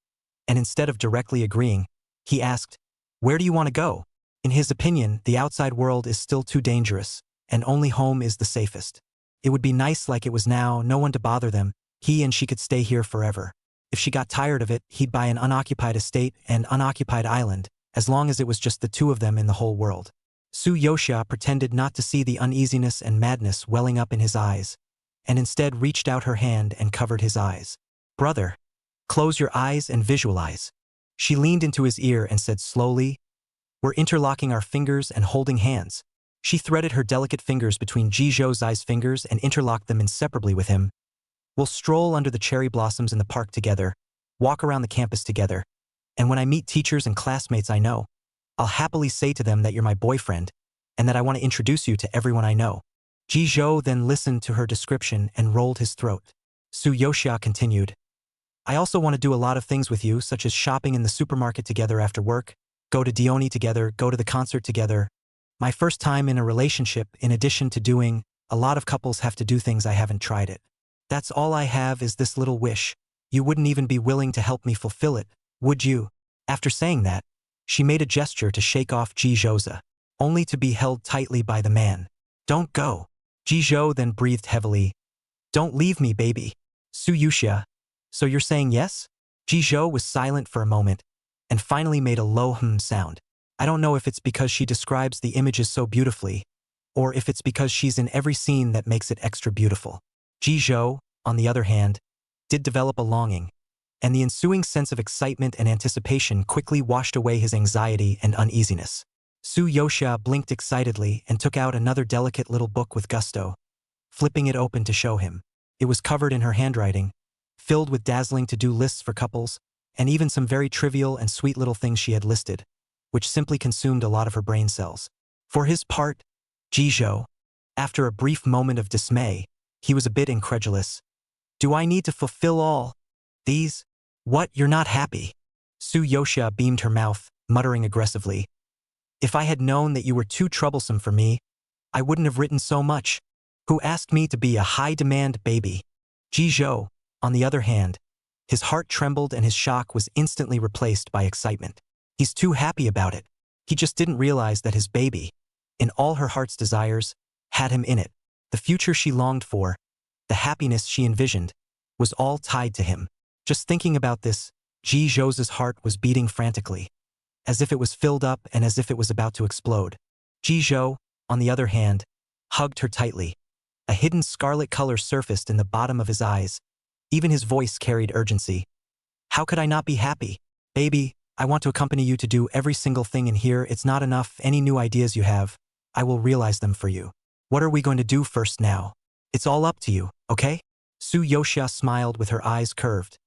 and instead of directly agreeing, he asked, "Where do you want to go?" In his opinion, the outside world is still too dangerous, and only home is the safest. It would be nice like it was now, no one to bother them, he and she could stay here forever. If she got tired of it, he'd buy an unoccupied estate and unoccupied island, as long as it was just the 2 of them in the whole world. Su Yoxia pretended not to see the uneasiness and madness welling up in his eyes, and instead reached out her hand and covered his eyes. Brother, close your eyes and visualize. She leaned into his ear and said slowly, We're interlocking our fingers and holding hands. She threaded her delicate fingers between Ji Zhou's fingers and interlocked them inseparably with him. We'll stroll under the cherry blossoms in the park together, walk around the campus together, and when I meet teachers and classmates I know, I'll happily say to them that you're my boyfriend, and that I want to introduce you to everyone I know. Ji Zhou then listened to her description and rolled his throat. Su Yoxia continued, I also want to do a lot of things with you, such as shopping in the supermarket together after work, go to Dioni together, go to the concert together. My first time in a relationship, in addition to doing, a lot of couples have to do things I haven't tried it. That's all I have is this little wish. You wouldn't even be willing to help me fulfill it, would you? After saying that, she made a gesture to shake off Ji Zhouza, only to be held tightly by the man. Don't go. Ji Zhou then breathed heavily. Don't leave me, baby. Su Yoxia. So you're saying yes? Ji Zhou was silent for a moment, and finally made a low sound. I don't know if it's because she describes the images so beautifully, or if it's because she's in every scene that makes it extra beautiful. Ji Zhou, on the other hand, did develop a longing, and the ensuing sense of excitement and anticipation quickly washed away his anxiety and uneasiness. Su Yoxia blinked excitedly and took out another delicate little book with gusto, flipping it open to show him. It was covered in her handwriting, filled with dazzling to-do lists for couples, and even some very trivial and sweet little things she had listed, which simply consumed a lot of her brain cells. For his part, Ji Zhou, after a brief moment of dismay, he was a bit incredulous. Do I need to fulfill all these? What, you're not happy? Su Yoxia beamed her mouth, muttering aggressively. If I had known that you were too troublesome for me, I wouldn't have written so much. Who asked me to be a high-demand baby? Ji Zhou, on the other hand, his heart trembled and his shock was instantly replaced by excitement. He's too happy about it. He just didn't realize that his baby, in all her heart's desires, had him in it. The future she longed for, the happiness she envisioned, was all tied to him. Just thinking about this, Ji Zhou's heart was beating frantically, as if it was filled up and as if it was about to explode. Ji Zhou, on the other hand, hugged her tightly. A hidden scarlet color surfaced in the bottom of his eyes. Even his voice carried urgency. How could I not be happy? Baby, I want to accompany you to do every single thing in here. It's not enough. Any new ideas you have, I will realize them for you. What are we going to do first now? It's all up to you, okay? Su Yoxia smiled with her eyes curved,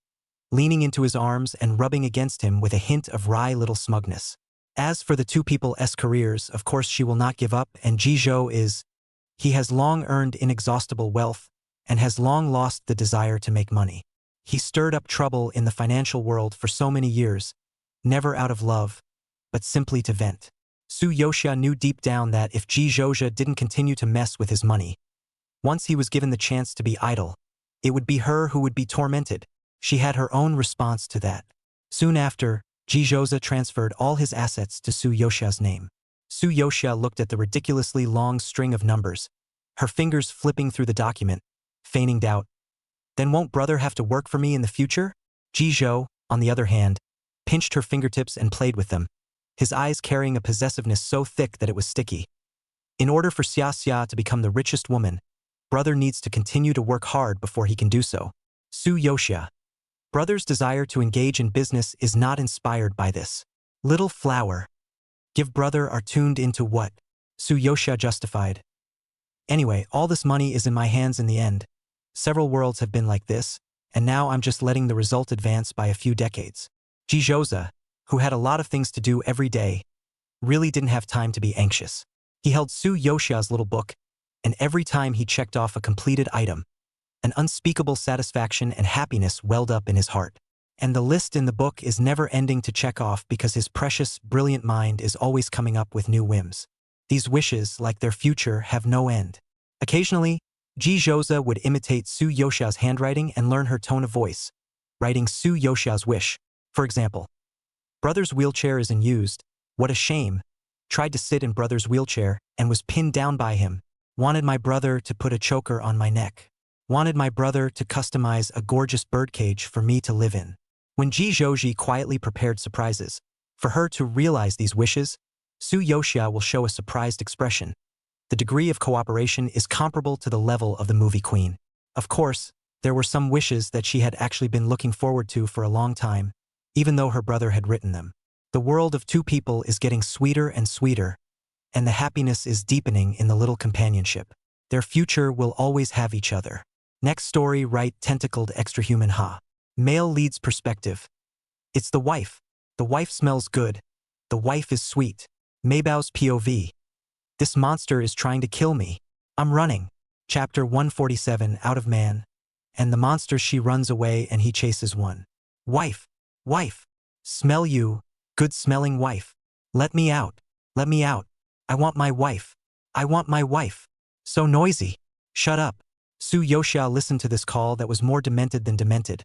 leaning into his arms and rubbing against him with a hint of wry little smugness. As for the two people's careers, of course she will not give up, and Ji Zhou is... He has long earned inexhaustible wealth and has long lost the desire to make money. He stirred up trouble in the financial world for so many years, never out of love, but simply to vent. Su Yoxia knew deep down that if Ji Zhou didn't continue to mess with his money, once he was given the chance to be idle, it would be her who would be tormented. She had her own response to that. Soon after, Ji Zhou transferred all his assets to Su Yoxia's name. Su Yoxia looked at the ridiculously long string of numbers, her fingers flipping through the document, feigning doubt. Then won't brother have to work for me in the future? Ji Zhou, on the other hand, pinched her fingertips and played with them, his eyes carrying a possessiveness so thick that it was sticky. In order for Xia to become the richest woman, brother needs to continue to work hard before he can do so. Su Yoxia. Brother's desire to engage in business is not inspired by this. Little flower. Give brother are tuned into what? Su Yoxia justified. Anyway, all this money is in my hands in the end. Several worlds have been like this, and now I'm just letting the result advance by a few decades. Ji Zhou, who had a lot of things to do every day, really didn't have time to be anxious. He held Su Yoxia's little book, and every time he checked off a completed item, an unspeakable satisfaction and happiness welled up in his heart. And the list in the book is never ending to check off because his precious, brilliant mind is always coming up with new whims. These wishes, like their future, have no end. Occasionally, Ji Zhou would imitate Su Yoxia's handwriting and learn her tone of voice, writing Su Yoxia's wish. For example, brother's wheelchair is unused. What a shame. Tried to sit in brother's wheelchair and was pinned down by him. Wanted my brother to put a choker on my neck. Wanted my brother to customize a gorgeous birdcage for me to live in. When Ji Zhou quietly prepared surprises, for her to realize these wishes, Su Yoxia will show a surprised expression. The degree of cooperation is comparable to the level of the movie queen. Of course, there were some wishes that she had actually been looking forward to for a long time, even though her brother had written them. The world of two people is getting sweeter and sweeter, and the happiness is deepening in the little companionship. Their future will always have each other. Next story, right tentacled extrahuman ha. Male lead's perspective. It's the wife. The wife smells good. The wife is sweet. Maybao's POV. This monster is trying to kill me. I'm running. Chapter 147, Out of Man. And the monster, she runs away and he chases one. Wife. Wife. Smell you. Good smelling wife. Let me out. Let me out. I want my wife. I want my wife. So noisy. Shut up. Su Yoxia listened to this call that was more demented than demented,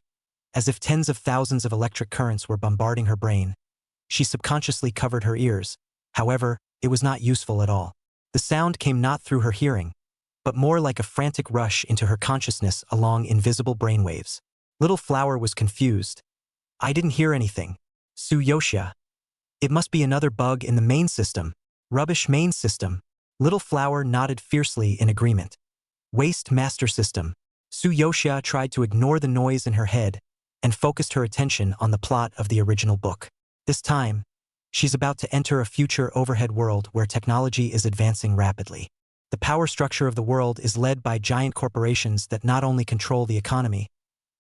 as if tens of thousands of electric currents were bombarding her brain. She subconsciously covered her ears. However, it was not useful at all. The sound came not through her hearing, but more like a frantic rush into her consciousness along invisible brainwaves. Little Flower was confused. I didn't hear anything. Su Yoxia. It must be another bug in the main system. Rubbish main system. Little Flower nodded fiercely in agreement. Waste Master System. Tsuyoshia tried to ignore the noise in her head and focused her attention on the plot of the original book. This time, she's about to enter a future overhead world where technology is advancing rapidly. The power structure of the world is led by giant corporations that not only control the economy,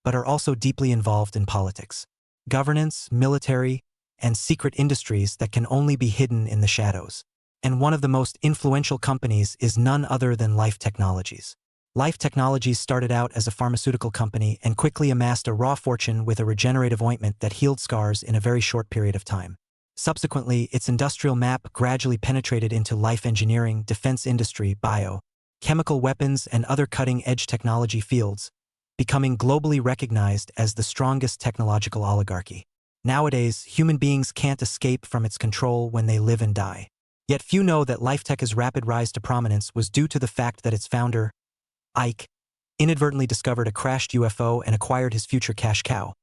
but are also deeply involved in politics, governance, military, and secret industries that can only be hidden in the shadows. And one of the most influential companies is none other than Life Technologies. Life Technologies started out as a pharmaceutical company and quickly amassed a raw fortune with a regenerative ointment that healed scars in a very short period of time. Subsequently, its industrial map gradually penetrated into life engineering, defense industry, bio, chemical weapons, and other cutting-edge technology fields, becoming globally recognized as the strongest technological oligarchy. Nowadays, human beings can't escape from its control when they live and die. Yet few know that LifeTech's rapid rise to prominence was due to the fact that its founder, Ike, inadvertently discovered a crashed UFO and acquired his future cash cow,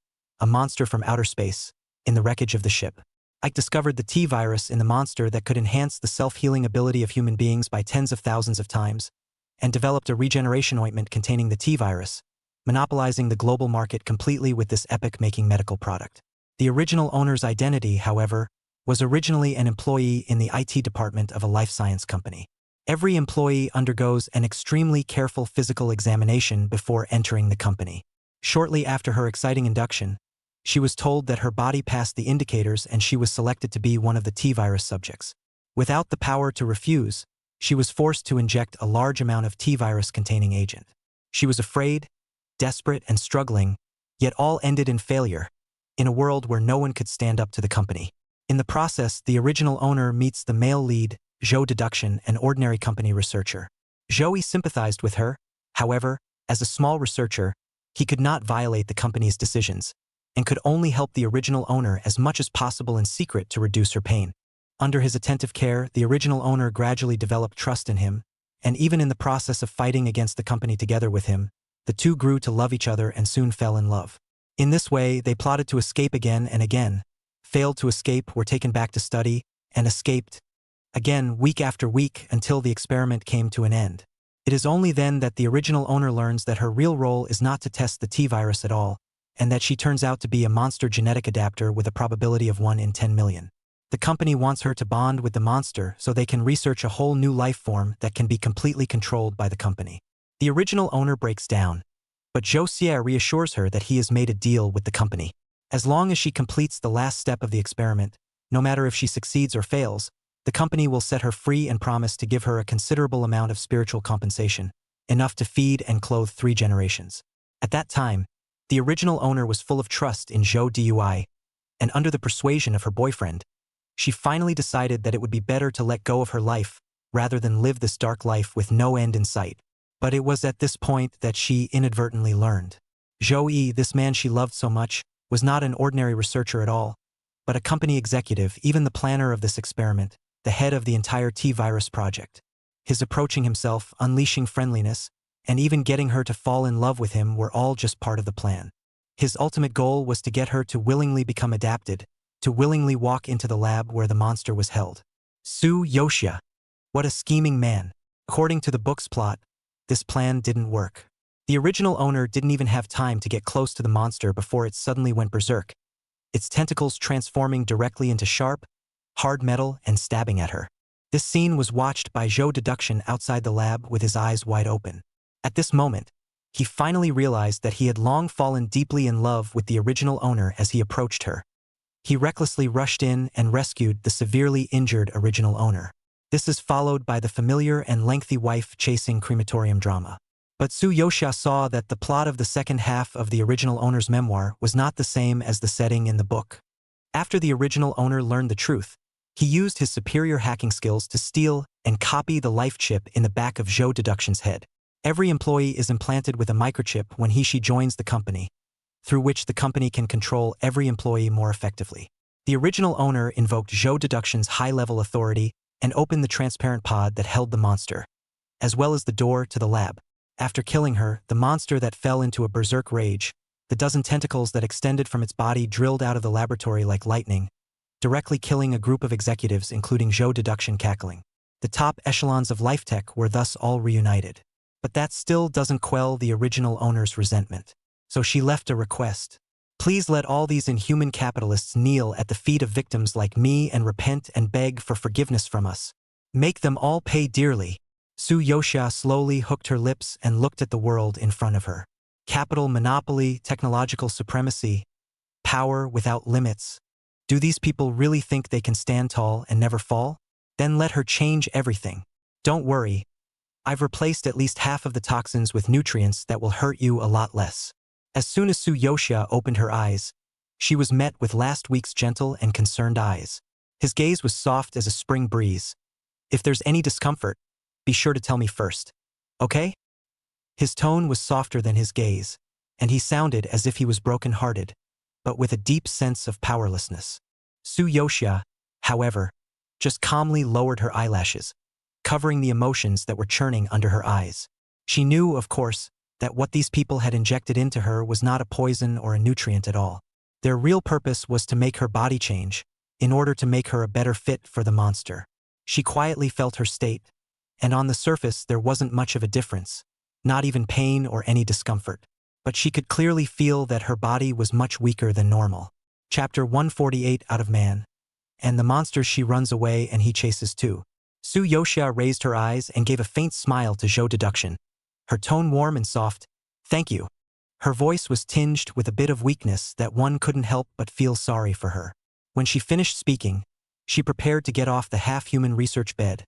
a monster from outer space, in the wreckage of the ship. Ike discovered the T-virus in the monster that could enhance the self-healing ability of human beings by tens of thousands of times, and developed a regeneration ointment containing the T-virus, monopolizing the global market completely with this epic-making medical product. The original owner's identity, however, was originally an employee in the IT department of a life science company. Every employee undergoes an extremely careful physical examination before entering the company. Shortly after her exciting induction, she was told that her body passed the indicators and she was selected to be one of the T-virus subjects. Without the power to refuse, she was forced to inject a large amount of T-virus containing agent. She was afraid, desperate, and struggling, yet all ended in failure, in a world where no one could stand up to the company. In the process, the original owner meets the male lead, Zhou Deduction, an ordinary company researcher. Zhou sympathized with her, however, as a small researcher, he could not violate the company's decisions, and could only help the original owner as much as possible in secret to reduce her pain. Under his attentive care, the original owner gradually developed trust in him, and even in the process of fighting against the company together with him, the two grew to love each other and soon fell in love. In this way, they plotted to escape again and again, failed to escape, were taken back to study, and escaped again week after week until the experiment came to an end. It is only then that the original owner learns that her real role is not to test the T-virus at all, and that she turns out to be a monster genetic adapter with a probability of 1 in 10 million. The company wants her to bond with the monster so they can research a whole new life form that can be completely controlled by the company. The original owner breaks down, but Zhou Xie reassures her that he has made a deal with the company. As long as she completes the last step of the experiment, no matter if she succeeds or fails, the company will set her free and promise to give her a considerable amount of spiritual compensation, enough to feed and clothe 3 generations. At that time, the original owner was full of trust in Zhou Dui, and under the persuasion of her boyfriend, she finally decided that it would be better to let go of her life rather than live this dark life with no end in sight. But it was at this point that she inadvertently learned. Zhou Yi, this man she loved so much, was not an ordinary researcher at all, but a company executive, even the planner of this experiment, the head of the entire T-virus project. His approaching himself, unleashing friendliness, and even getting her to fall in love with him were all just part of the plan. His ultimate goal was to get her to willingly become adapted, to willingly walk into the lab where the monster was held. Tsuyoshia. What a scheming man. According to the book's plot, this plan didn't work. The original owner didn't even have time to get close to the monster before it suddenly went berserk, its tentacles transforming directly into sharp, hard metal and stabbing at her. This scene was watched by Zhou Deduction outside the lab with his eyes wide open. At this moment, he finally realized that he had long fallen deeply in love with the original owner as he approached her. He recklessly rushed in and rescued the severely injured original owner. This is followed by the familiar and lengthy wife-chasing crematorium drama. But Tsuyoshia saw that the plot of the second half of the original owner's memoir was not the same as the setting in the book. After the original owner learned the truth, he used his superior hacking skills to steal and copy the life chip in the back of Zhou Deduction's head. Every employee is implanted with a microchip when he/she joins the company, through which the company can control every employee more effectively. The original owner invoked Zhou Deduction's high-level authority and opened the transparent pod that held the monster, as well as the door to the lab. After killing her, the monster that fell into a berserk rage, the dozen tentacles that extended from its body drilled out of the laboratory like lightning, directly killing a group of executives including Zhou Deduction cackling. The top echelons of life tech were thus all reunited. But that still doesn't quell the original owner's resentment. So she left a request. Please let all these inhuman capitalists kneel at the feet of victims like me and repent and beg for forgiveness from us. Make them all pay dearly. Su Yoxia slowly hooked her lips and looked at the world in front of her. Capital monopoly, technological supremacy, power without limits. Do these people really think they can stand tall and never fall? Then let her change everything. Don't worry. I've replaced at least half of the toxins with nutrients that will hurt you a lot less. As soon as Su Yoxia opened her eyes, she was met with last week's gentle and concerned eyes. His gaze was soft as a spring breeze. If there's any discomfort, be sure to tell me first. Okay? His tone was softer than his gaze, and he sounded as if he was broken-hearted, but with a deep sense of powerlessness. Su Yoxia, however, just calmly lowered her eyelashes, covering the emotions that were churning under her eyes. She knew, of course, that what these people had injected into her was not a poison or a nutrient at all. Their real purpose was to make her body change, in order to make her a better fit for the monster. She quietly felt her state, and on the surface there wasn't much of a difference, not even pain or any discomfort. But she could clearly feel that her body was much weaker than normal. Chapter 148 Out of Man. And the monster, she runs away and he chases too. Su Yoxia raised her eyes and gave a faint smile to Zhou Deduction. Her tone warm and soft. Thank you. Her voice was tinged with a bit of weakness that one couldn't help but feel sorry for her. When she finished speaking, she prepared to get off the half-human research bed,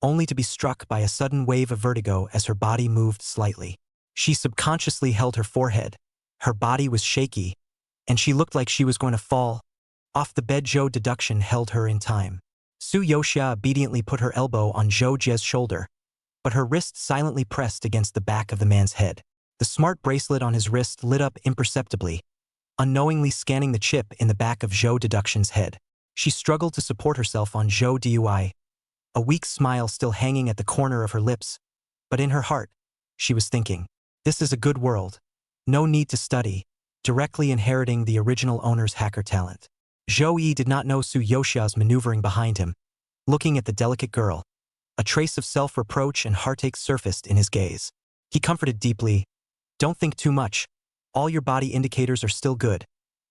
only to be struck by a sudden wave of vertigo as her body moved slightly. She subconsciously held her forehead. Her body was shaky, and she looked like she was going to fall. Off the bed, Zhou Deduction held her in time. Su Yoxia obediently put her elbow on Zhou Jie's shoulder, but her wrist silently pressed against the back of the man's head. The smart bracelet on his wrist lit up imperceptibly, unknowingly scanning the chip in the back of Zhou Deduction's head. She struggled to support herself on Zhou Dui, a weak smile still hanging at the corner of her lips, but in her heart, she was thinking, this is a good world. No need to study, directly inheriting the original owner's hacker talent. Zhou Yi did not know Su Yoxia's maneuvering behind him, looking at the delicate girl. A trace of self-reproach and heartache surfaced in his gaze. He comforted deeply. Don't think too much. All your body indicators are still good,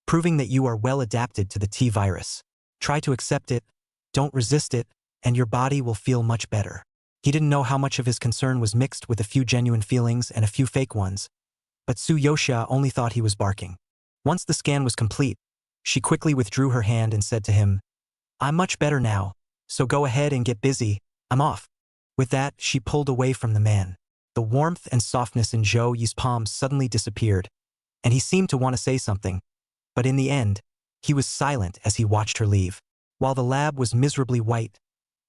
proving that you are well adapted to the T-virus. Try to accept it, don't resist it, and your body will feel much better. He didn't know how much of his concern was mixed with a few genuine feelings and a few fake ones, but Su Yoxia only thought he was barking. Once the scan was complete, she quickly withdrew her hand and said to him, I'm much better now, so go ahead and get busy, I'm off. With that, she pulled away from the man. The warmth and softness in Zhou Yi's palms suddenly disappeared, and he seemed to want to say something, but in the end, he was silent as he watched her leave. While the lab was miserably white,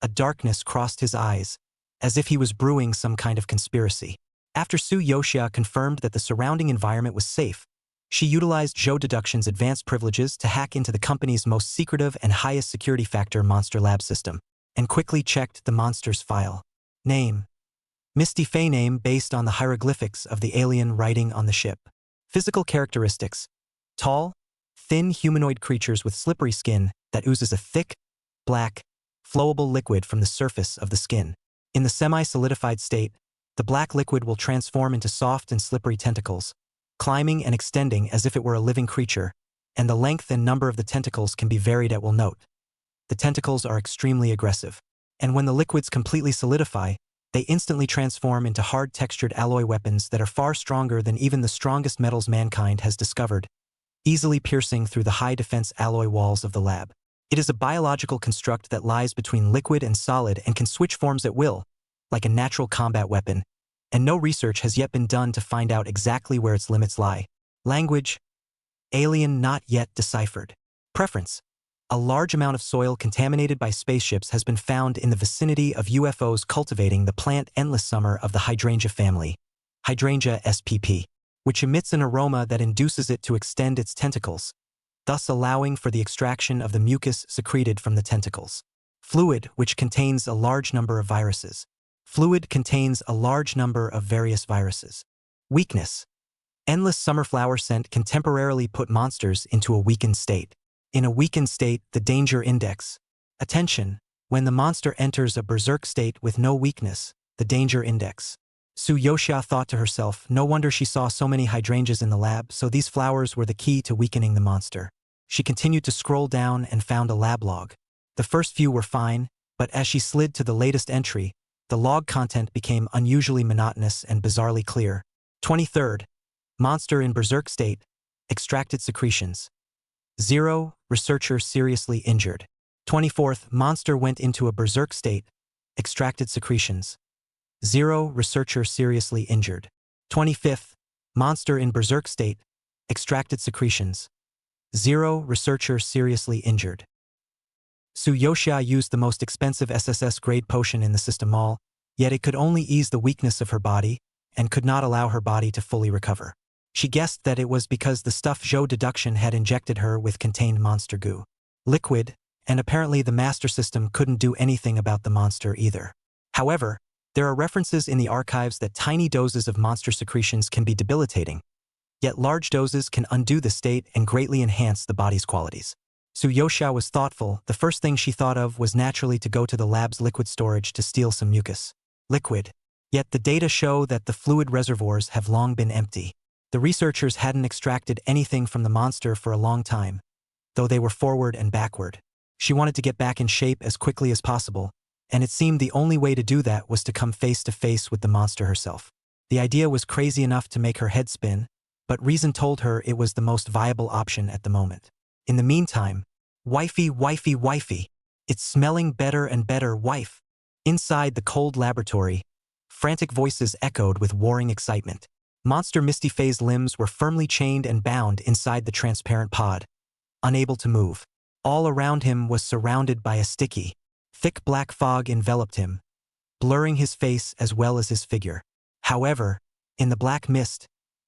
a darkness crossed his eyes, as if he was brewing some kind of conspiracy. After Su Yoxia confirmed that the surrounding environment was safe, she utilized Zhou Deduction's advanced privileges to hack into the company's most secretive and highest security factor monster lab system, and quickly checked the monster's file. Name: Misty Fey, name based on the hieroglyphics of the alien writing on the ship. Physical characteristics: tall, thin humanoid creatures with slippery skin that oozes a thick, black, flowable liquid from the surface of the skin. In the semi-solidified state, the black liquid will transform into soft and slippery tentacles, climbing and extending as if it were a living creature, and the length and number of the tentacles can be varied at will. Note. The tentacles are extremely aggressive, and when the liquids completely solidify, they instantly transform into hard-textured alloy weapons that are far stronger than even the strongest metals mankind has discovered, easily piercing through the high-defense alloy walls of the lab. It is a biological construct that lies between liquid and solid and can switch forms at will, like a natural combat weapon, and no research has yet been done to find out exactly where its limits lie. Language: alien, not yet deciphered. Preference: a large amount of soil contaminated by spaceships has been found in the vicinity of UFOs cultivating the plant Endless Summer of the hydrangea family, Hydrangea spp, which emits an aroma that induces it to extend its tentacles, thus allowing for the extraction of the mucus secreted from the tentacles. Fluid, which contains a large number of viruses. Fluid contains a large number of various viruses. Weakness: Endless Summer flower scent can temporarily put monsters into a weakened state. In a weakened state, the danger index, attention, When the monster enters a berserk state with no weakness, the danger index. Su Yoxia thought to herself, no wonder she saw so many hydrangeas in the lab, so these flowers were the key to weakening the monster. She continued to scroll down and found a lab log. The first few were fine, but as she slid to the latest entry, the log content became unusually monotonous and bizarrely clear. 23rd. Monster in berserk state. Extracted secretions. 0. Researcher seriously injured. 24th. Monster went into a berserk state. Extracted secretions. 0. Researcher seriously injured. 25th. Monster in berserk state. Extracted secretions. 0. Researcher seriously injured. Su Yoxia used the most expensive SSS-grade potion in the system mall, yet it could only ease the weakness of her body and could not allow her body to fully recover. She guessed that it was because the stuff Zhou deduction had injected her with contained monster goo. Liquid, and apparently the master system couldn't do anything about the monster either. However, there are references in the archives that tiny doses of monster secretions can be debilitating, yet large doses can undo the state and greatly enhance the body's qualities. Su Yoxia was thoughtful. The first thing she thought of was naturally to go to the lab's liquid storage to steal some mucus. Liquid. Yet the data show that the fluid reservoirs have long been empty. The researchers hadn't extracted anything from the monster for a long time, though they were forward and backward. She wanted to get back in shape as quickly as possible, and it seemed the only way to do that was to come face to face with the monster herself. The idea was crazy enough to make her head spin, but reason told her it was the most viable option at the moment. In the meantime, wifey, wifey, wifey. It's smelling better and better, wife. Inside the cold laboratory, frantic voices echoed with warring excitement. Monster Misty Faye's limbs were firmly chained and bound inside the transparent pod, unable to move. All around him was surrounded by a sticky, thick black fog enveloped him, blurring his face as well as his figure. However, in the black mist,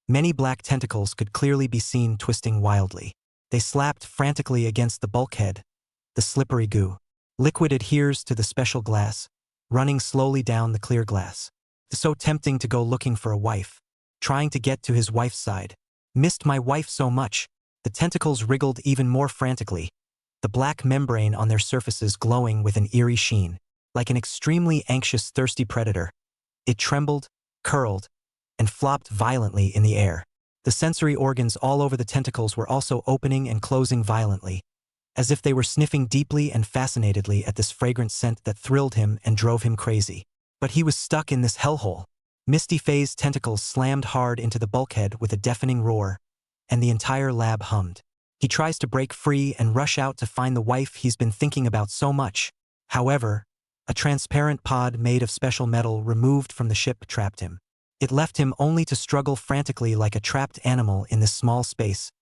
many black tentacles could clearly be seen twisting wildly. They slapped frantically against the bulkhead, the slippery goo. Liquid adheres to the special glass, running slowly down the clear glass. So tempting to go looking for a wife, trying to get to his wife's side. Missed my wife so much. The tentacles wriggled even more frantically, the black membrane on their surfaces glowing with an eerie sheen. Like an extremely anxious, thirsty predator, it trembled, curled, and flopped violently in the air. The sensory organs all over the tentacles were also opening and closing violently, as if they were sniffing deeply and fascinatedly at this fragrant scent that thrilled him and drove him crazy. But he was stuck in this hellhole. Misty Faye's tentacles slammed hard into the bulkhead with a deafening roar, and the entire lab hummed. He tries to break free and rush out to find the wife he's been thinking about so much. However, a transparent pod made of special metal removed from the ship trapped him. It left him only to struggle frantically like a trapped animal in this small space,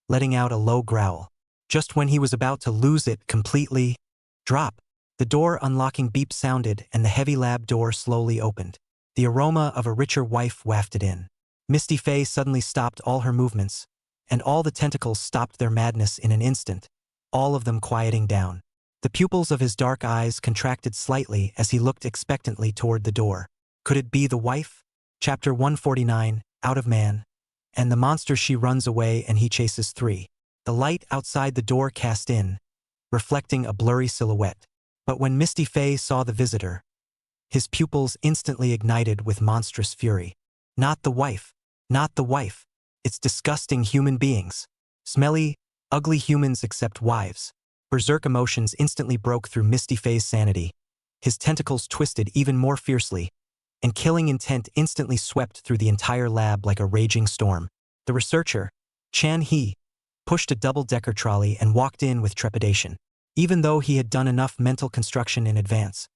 letting out a low growl. Just when he was about to lose it completely, drop. The door unlocking beep sounded and the heavy lab door slowly opened. The aroma of a richer wife wafted in. Misty Faye suddenly stopped all her movements, and all the tentacles stopped their madness in an instant, all of them quieting down. The pupils of his dark eyes contracted slightly as he looked expectantly toward the door. Could it be the wife? Chapter 149, Out of Man. And the monster she runs away and he chases 3. The light outside the door cast in, reflecting a blurry silhouette. But when Misty Faye saw the visitor, his pupils instantly ignited with monstrous fury. Not the wife. Not the wife. It's disgusting human beings. Smelly, ugly humans except wives. Berserk emotions instantly broke through Misty Faye's sanity. His tentacles twisted even more fiercely, and killing intent instantly swept through the entire lab like a raging storm. The researcher, Chan He, pushed a double-decker trolley and walked in with trepidation. Even though he had done enough mental construction in advance,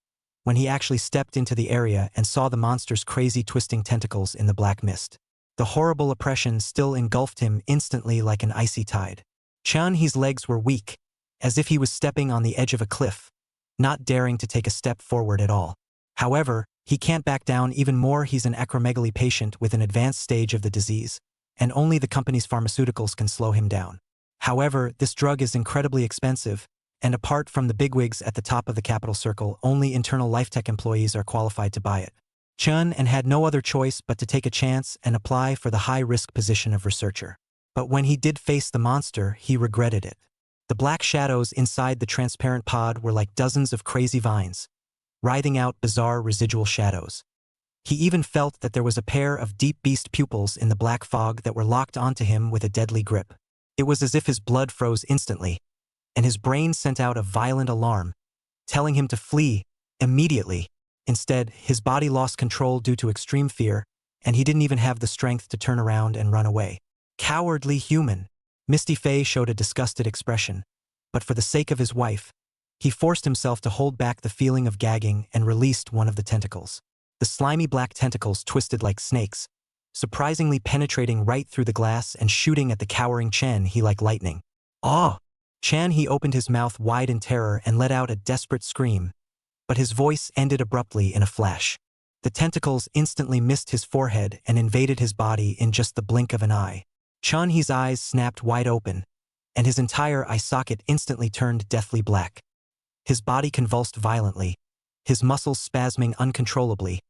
when he actually stepped into the area and saw the monster's crazy twisting tentacles in the black mist, the horrible oppression still engulfed him instantly like an icy tide. Chan He's legs were weak, as if he was stepping on the edge of a cliff, not daring to take a step forward at all. However, he can't back down even more. He's an acromegaly patient with an advanced stage of the disease, and only the company's pharmaceuticals can slow him down. However, this drug is incredibly expensive, and apart from the bigwigs at the top of the capital circle, only internal LifeTech employees are qualified to buy it. Chun had no other choice but to take a chance and apply for the high-risk position of researcher. But when he did face the monster, he regretted it. The black shadows inside the transparent pod were like dozens of crazy vines, writhing out bizarre residual shadows. He even felt that there was a pair of deep beast pupils in the black fog that were locked onto him with a deadly grip. It was as if his blood froze instantly, and his brain sent out a violent alarm, telling him to flee immediately. Instead, his body lost control due to extreme fear, and he didn't even have the strength to turn around and run away. Cowardly human! Misty Fey showed a disgusted expression, but for the sake of his wife, he forced himself to hold back the feeling of gagging and released one of the tentacles. The slimy black tentacles twisted like snakes, surprisingly penetrating right through the glass and shooting at the cowering Chen He like lightning. "Ah!" Chen He opened his mouth wide in terror and let out a desperate scream, but his voice ended abruptly in a flash. The tentacles instantly missed his forehead and invaded his body in just the blink of an eye. Chen He's eyes snapped wide open, and his entire eye socket instantly turned deathly black. His body convulsed violently, his muscles spasming uncontrollably,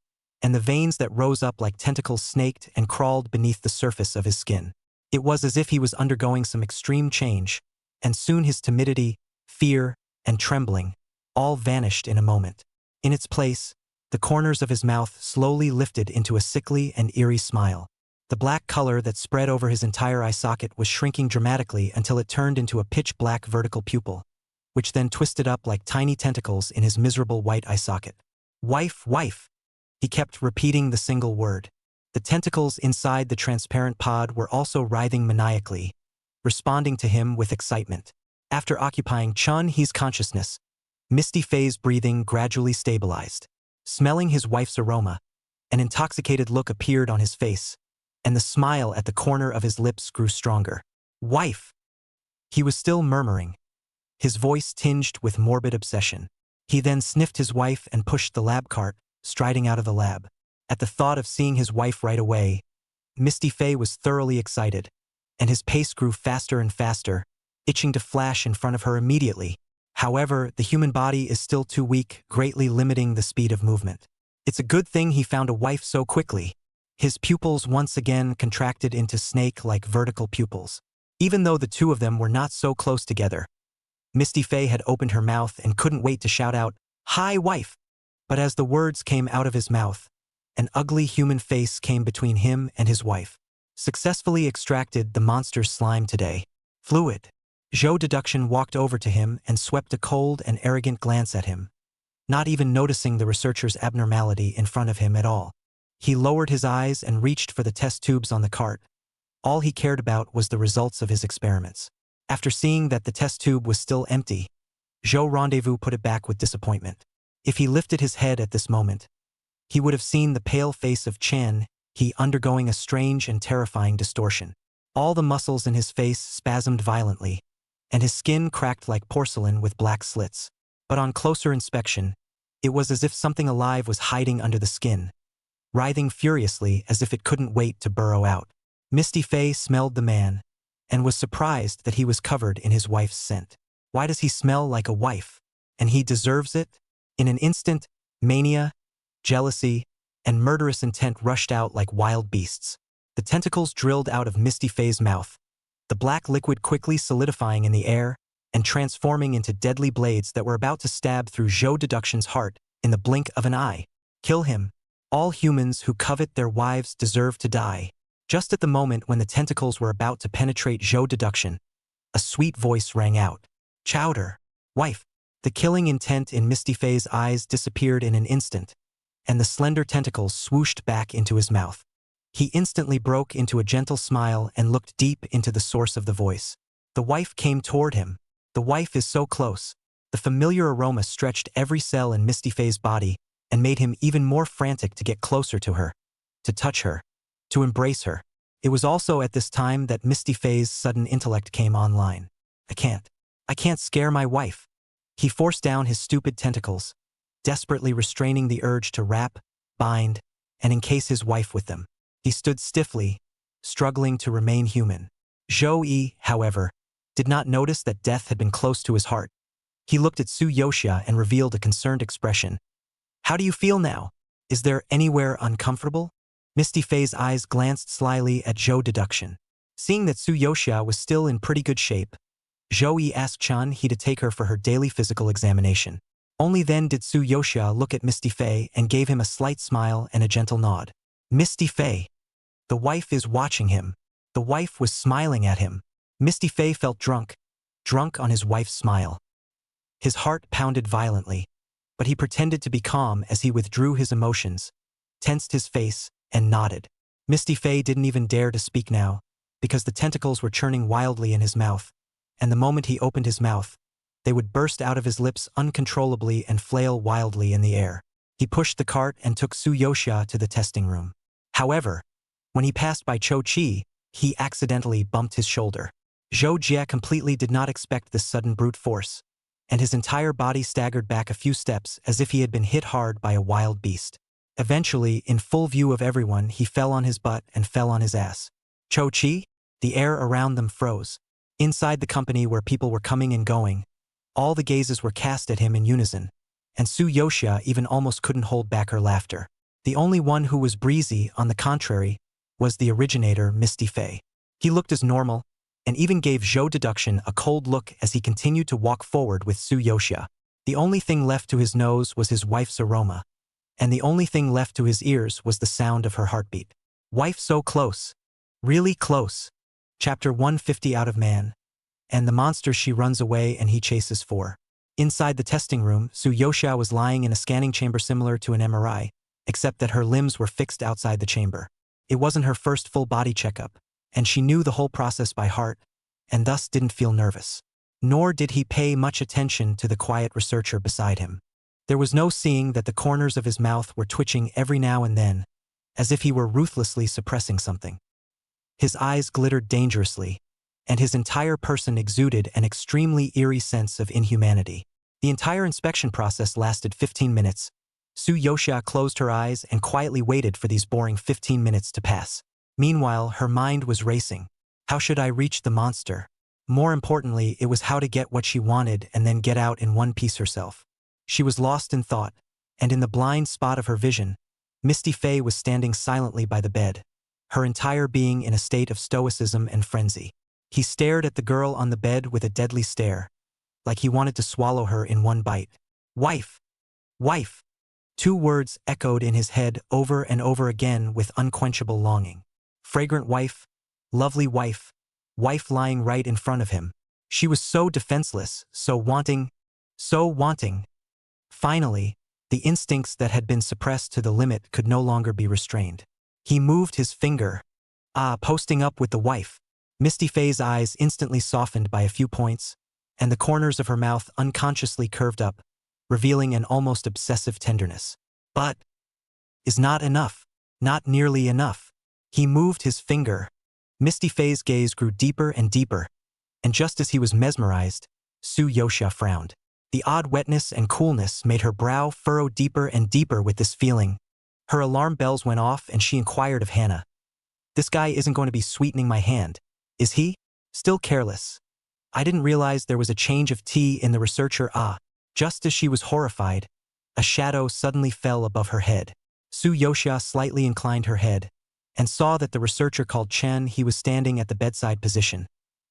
and the veins that rose up like tentacles snaked and crawled beneath the surface of his skin. It was as if he was undergoing some extreme change, and soon his timidity, fear, and trembling all vanished in a moment. In its place, the corners of his mouth slowly lifted into a sickly and eerie smile. The black color that spread over his entire eye socket was shrinking dramatically until it turned into a pitch-black vertical pupil, which then twisted up like tiny tentacles in his miserable white eye socket. "Wife, wife!" He kept repeating the single word. The tentacles inside the transparent pod were also writhing maniacally, responding to him with excitement. After occupying Chen He's consciousness, Misty Fey's breathing gradually stabilized. Smelling his wife's aroma, an intoxicated look appeared on his face, and the smile at the corner of his lips grew stronger. "Wife!" He was still murmuring, his voice tinged with morbid obsession. He then sniffed his wife and pushed the lab cart, striding out of the lab. At the thought of seeing his wife right away, Misty Fey was thoroughly excited, and his pace grew faster and faster, itching to flash in front of her immediately. However, the human body is still too weak, greatly limiting the speed of movement. It's a good thing he found a wife so quickly. His pupils once again contracted into snake-like vertical pupils. Even though the two of them were not so close together, Misty Fey had opened her mouth and couldn't wait to shout out, "Hi, wife!" But as the words came out of his mouth, an ugly human face came between him and his wife. "Successfully extracted the monster's slime today. Fluid." Zhou Deduction walked over to him and swept a cold and arrogant glance at him, not even noticing the researcher's abnormality in front of him at all. He lowered his eyes and reached for the test tubes on the cart. All he cared about was the results of his experiments. After seeing that the test tube was still empty, Zhou Rendezvous put it back with disappointment. If he lifted his head at this moment, he would have seen the pale face of Chen He undergoing a strange and terrifying distortion. All the muscles in his face spasmed violently, and his skin cracked like porcelain with black slits. But on closer inspection, it was as if something alive was hiding under the skin, writhing furiously as if it couldn't wait to burrow out. Misty Fey smelled the man, and was surprised that he was covered in his wife's scent. Why does he smell like a wife? And he deserves it? In an instant, mania, jealousy, and murderous intent rushed out like wild beasts. The tentacles drilled out of Misty Fey's mouth, the black liquid quickly solidifying in the air and transforming into deadly blades that were about to stab through Zhou Deduction's heart in the blink of an eye. Kill him. All humans who covet their wives deserve to die. Just at the moment when the tentacles were about to penetrate Zhou Deduction, a sweet voice rang out. Chowder. Wife. The killing intent in Misty Fey's eyes disappeared in an instant, and the slender tentacles swooshed back into his mouth. He instantly broke into a gentle smile and looked deep into the source of the voice. The wife came toward him. The wife is so close. The familiar aroma stretched every cell in Misty Fey's body and made him even more frantic to get closer to her, to touch her, to embrace her. It was also at this time that Misty Fey's sudden intellect came online. I can't scare my wife. He forced down his stupid tentacles, desperately restraining the urge to wrap, bind, and encase his wife with them. He stood stiffly, struggling to remain human. Zhou Yi, however, did not notice that death had been close to his heart. He looked at Su Yoxia and revealed a concerned expression. How do you feel now? Is there anywhere uncomfortable? Misty Fey's eyes glanced slyly at Zhou Deduction. Seeing that Su Yoxia was still in pretty good shape, Zhou asked Chan He to take her for her daily physical examination. Only then did Su Yoxia look at Misty Fei and gave him a slight smile and a gentle nod. Misty Fei. The wife is watching him. The wife was smiling at him. Misty Fei felt drunk on his wife's smile. His heart pounded violently, but he pretended to be calm as he withdrew his emotions, tensed his face, and nodded. Misty Fei didn't even dare to speak now, because the tentacles were churning wildly in his mouth, and the moment he opened his mouth, they would burst out of his lips uncontrollably and flail wildly in the air. He pushed the cart and took Su Yoxia to the testing room. However, when he passed by Cho Chi, he accidentally bumped his shoulder. Zhou Jia completely did not expect this sudden brute force, and his entire body staggered back a few steps as if he had been hit hard by a wild beast. Eventually, in full view of everyone, he fell on his butt and fell on his ass. Cho Chi? The air around them froze. Inside the company where people were coming and going, all the gazes were cast at him in unison, and Su Yoxia even almost couldn't hold back her laughter. The only one who was breezy, on the contrary, was the originator, Misty Fei. He looked as normal, and even gave Zhou Deduction a cold look as he continued to walk forward with Su Yoxia. The only thing left to his nose was his wife's aroma, and the only thing left to his ears was the sound of her heartbeat. Wife so close. Really close. Chapter 150 Out of Man. And the monster she runs away and he chases for. Inside the testing room, Su Yoxia was lying in a scanning chamber similar to an MRI, except that her limbs were fixed outside the chamber. It wasn't her first full body checkup, and she knew the whole process by heart, and thus didn't feel nervous. Nor did he pay much attention to the quiet researcher beside him. There was no seeing that the corners of his mouth were twitching every now and then, as if he were ruthlessly suppressing something. His eyes glittered dangerously, and his entire person exuded an extremely eerie sense of inhumanity. The entire inspection process lasted 15 minutes. Su Yoxia closed her eyes and quietly waited for these boring 15 minutes to pass. Meanwhile, her mind was racing. How should I reach the monster? More importantly, it was how to get what she wanted and then get out in one piece herself. She was lost in thought, and in the blind spot of her vision, Misty Fei was standing silently by the bed, her entire being in a state of stoicism and frenzy. He stared at the girl on the bed with a deadly stare, like he wanted to swallow her in one bite. Wife! Wife! 2 words echoed in his head over and over again with unquenchable longing. Fragrant wife, lovely wife, wife lying right in front of him. She was so defenseless, so wanting, so wanting. Finally, the instincts that had been suppressed to the limit could no longer be restrained. He moved his finger. Posting up with the wife. Misty Fei's eyes instantly softened by a few points, and the corners of her mouth unconsciously curved up, revealing an almost obsessive tenderness. But is not enough. Not nearly enough. He moved his finger. Misty Fei's gaze grew deeper and deeper, and just as he was mesmerized, Su Yoxia frowned. The odd wetness and coolness made her brow furrow deeper and deeper with this feeling. Her alarm bells went off and she inquired of Hannah. This guy isn't going to be sweetening my hand, is he? Still careless. I didn't realize there was a change of tea in the researcher. Just as she was horrified, a shadow suddenly fell above her head. Su Yoxia slightly inclined her head, and saw that the researcher called Chen he was standing at the bedside position,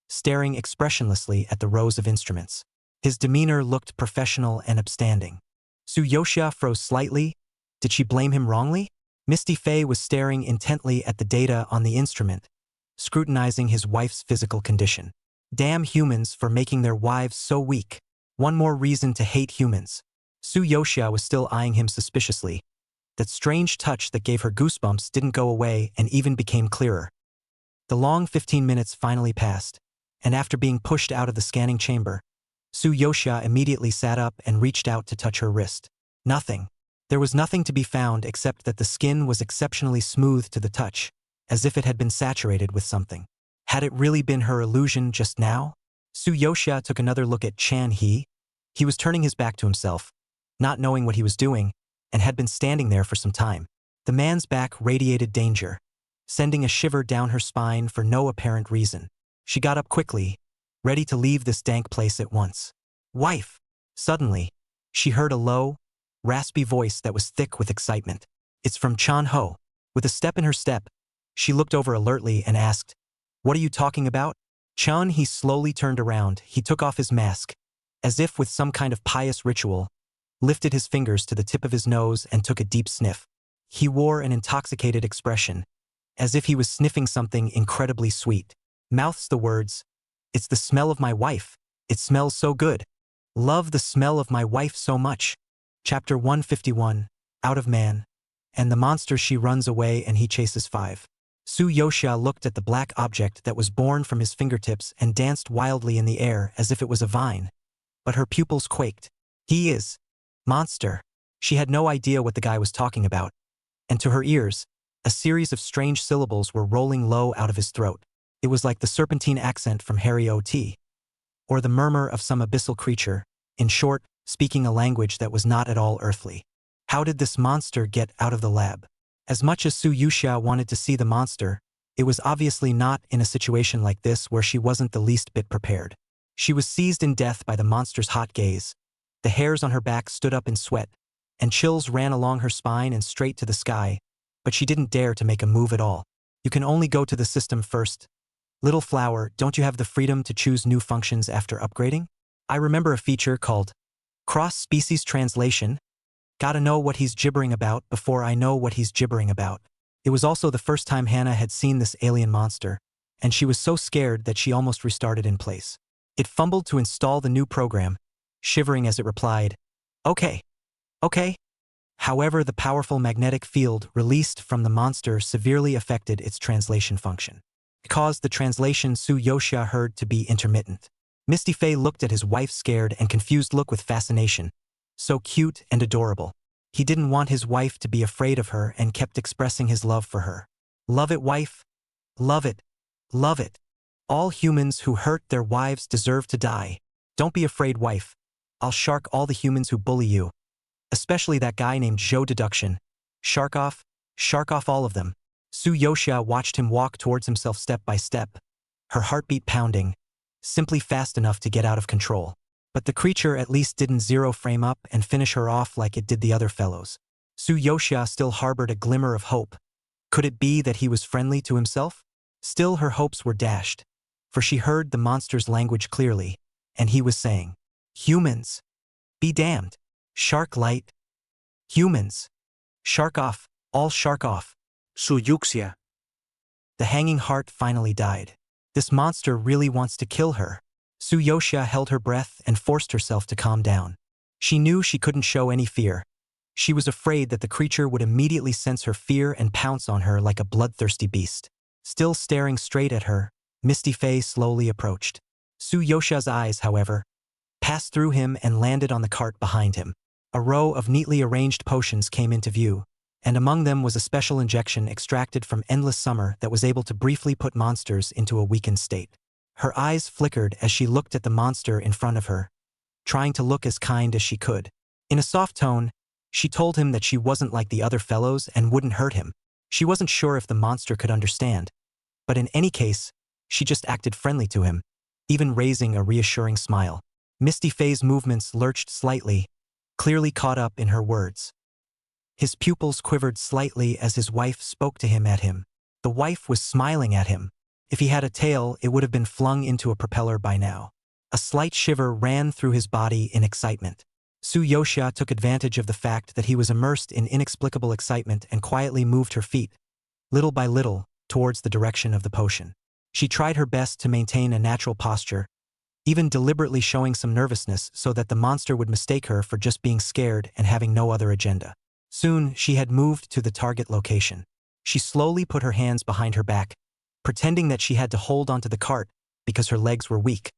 staring expressionlessly at the rows of instruments. His demeanor looked professional and upstanding. Su Yoxia froze slightly. Did she blame him wrongly? Misty Fei was staring intently at the data on the instrument, scrutinizing his wife's physical condition. Damn humans for making their wives so weak. One more reason to hate humans. Su Yoxia was still eyeing him suspiciously. That strange touch that gave her goosebumps didn't go away and even became clearer. The long 15 minutes finally passed, and after being pushed out of the scanning chamber, Su Yoxia immediately sat up and reached out to touch her wrist. Nothing. There was nothing to be found except that the skin was exceptionally smooth to the touch, as if it had been saturated with something. Had it really been her illusion just now? Su Yoxia took another look at Chan He. He was turning his back to himself, not knowing what he was doing, and had been standing there for some time. The man's back radiated danger, sending a shiver down her spine for no apparent reason. She got up quickly, ready to leave this dank place at once. Wife! Suddenly, she heard a low, raspy voice that was thick with excitement. It's from Chan Ho. With a step in her step, she looked over alertly and asked, What are you talking about? Chun, he slowly turned around. He took off his mask, as if with some kind of pious ritual, lifted his fingers to the tip of his nose and took a deep sniff. He wore an intoxicated expression, as if he was sniffing something incredibly sweet. Mouths the words, "It's the smell of my wife. It smells so good. Love the smell of my wife so much." Chapter 151, Out of Man. And the monster, she runs away and he chases 5. Su Yoxia looked at the black object that was born from his fingertips and danced wildly in the air as if it was a vine. But her pupils quaked. He is monster. She had no idea what the guy was talking about. And to her ears, a series of strange syllables were rolling low out of his throat. It was like the serpentine accent from Harry O.T. or the murmur of some abyssal creature, in short, speaking a language that was not at all earthly. How did this monster get out of the lab? As much as Su Yoxia wanted to see the monster, it was obviously not in a situation like this where she wasn't the least bit prepared. She was seized in death by the monster's hot gaze. The hairs on her back stood up in sweat, and chills ran along her spine and straight to the sky, but she didn't dare to make a move at all. You can only go to the system first. Little flower, don't you have the freedom to choose new functions after upgrading? I remember a feature called cross-species translation. Gotta know what he's gibbering about before I know what he's gibbering about. It was also the first time Hannah had seen this alien monster, and she was so scared that she almost restarted in place. It fumbled to install the new program, shivering as it replied, "Okay. Okay." However, the powerful magnetic field released from the monster severely affected its translation function. It caused the translation Su Yoxia heard to be intermittent. Misty Faye looked at his wife's scared and confused look with fascination. So cute and adorable. He didn't want his wife to be afraid of her and kept expressing his love for her. Love it, wife. Love it. Love it. All humans who hurt their wives deserve to die. Don't be afraid, wife. I'll shark all the humans who bully you. Especially that guy named Zhou Deduction. Shark off all of them. Su Yoxia watched him walk towards himself step by step, her heartbeat pounding, simply fast enough to get out of control. But the creature at least didn't zero frame up and finish her off like it did the other fellows. Su Yoxia still harbored a glimmer of hope. Could it be that he was friendly to himself? Still, her hopes were dashed, for she heard the monster's language clearly, and he was saying, "Humans. Be damned. Shark light. Humans. Shark off. All shark off." Su Yoxia. The hanging heart finally died. This monster really wants to kill her. Su Yoxia held her breath and forced herself to calm down. She knew she couldn't show any fear. She was afraid that the creature would immediately sense her fear and pounce on her like a bloodthirsty beast. Still staring straight at her, Misty Faye slowly approached. Su Yoxia's eyes, however, passed through him and landed on the cart behind him. A row of neatly arranged potions came into view, and among them was a special injection extracted from endless summer that was able to briefly put monsters into a weakened state. Her eyes flickered as she looked at the monster in front of her, trying to look as kind as she could. In a soft tone, she told him that she wasn't like the other fellows and wouldn't hurt him. She wasn't sure if the monster could understand, but in any case, she just acted friendly to him, even raising a reassuring smile. Misty Faye's movements lurched slightly, clearly caught up in her words. His pupils quivered slightly as his wife spoke to him at him. The wife was smiling at him. If he had a tail, it would have been flung into a propeller by now. A slight shiver ran through his body in excitement. Su Yoxia took advantage of the fact that he was immersed in inexplicable excitement and quietly moved her feet, little by little, towards the direction of the potion. She tried her best to maintain a natural posture, even deliberately showing some nervousness so that the monster would mistake her for just being scared and having no other agenda. Soon, she had moved to the target location. She slowly put her hands behind her back, pretending that she had to hold onto the cart because her legs were weak,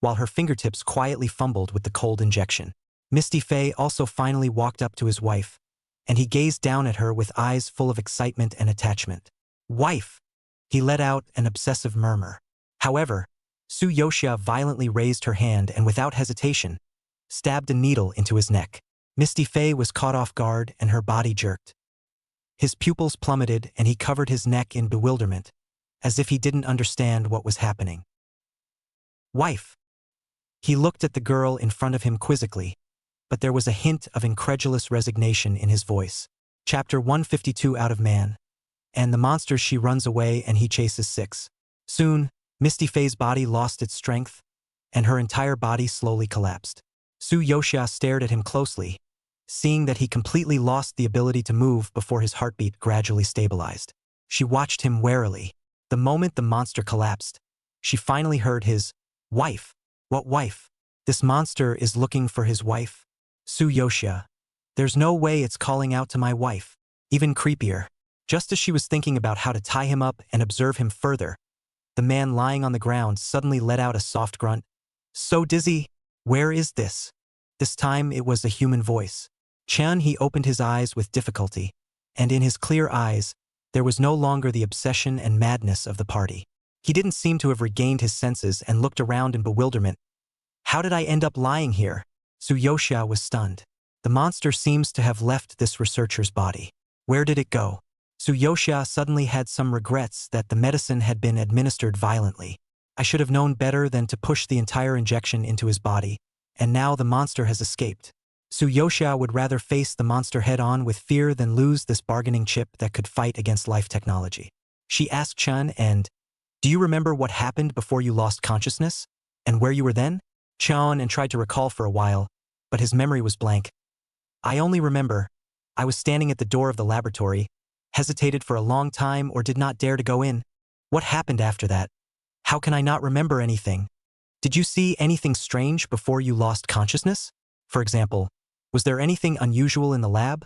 while her fingertips quietly fumbled with the cold injection. Misty Faye also finally walked up to his wife, and he gazed down at her with eyes full of excitement and attachment. "Wife!" He let out an obsessive murmur. However, Su Yoxia violently raised her hand and without hesitation, stabbed a needle into his neck. Misty Faye was caught off guard and her body jerked. His pupils plummeted and he covered his neck in bewilderment, as if he didn't understand what was happening. "Wife!" He looked at the girl in front of him quizzically, but there was a hint of incredulous resignation in his voice. Chapter 152 Out of Man. And the monster, she runs away and he chases 6. Soon, Misty Faye's body lost its strength, and her entire body slowly collapsed. Su Yoxia stared at him closely, seeing that he completely lost the ability to move before his heartbeat gradually stabilized. She watched him warily. The moment the monster collapsed, she finally heard his, "Wife. What wife? This monster is looking for his wife? Su Yoxia. There's no way it's calling out to my wife." Even creepier. Just as she was thinking about how to tie him up and observe him further, the man lying on the ground suddenly let out a soft grunt. "So dizzy. Where is this?" This time it was a human voice. He opened his eyes with difficulty, and in his clear eyes, there was no longer the obsession and madness of the party. He didn't seem to have regained his senses and looked around in bewilderment. "How did I end up lying here?" Su Yoxia was stunned. The monster seems to have left this researcher's body. Where did it go? Su Yoxia suddenly had some regrets that the medicine had been administered violently. "I should have known better than to push the entire injection into his body, and now the monster has escaped." Su Yoxia would rather face the monster head-on with fear than lose this bargaining chip that could fight against life technology. She asked Chun, "And do you remember what happened before you lost consciousness? And where you were then?" Chun and tried to recall for a while, but his memory was blank. "I only remember I was standing at the door of the laboratory, hesitated for a long time or did not dare to go in. What happened after that? How can I not remember anything? Did you see anything strange before you lost consciousness? For example, was there anything unusual in the lab?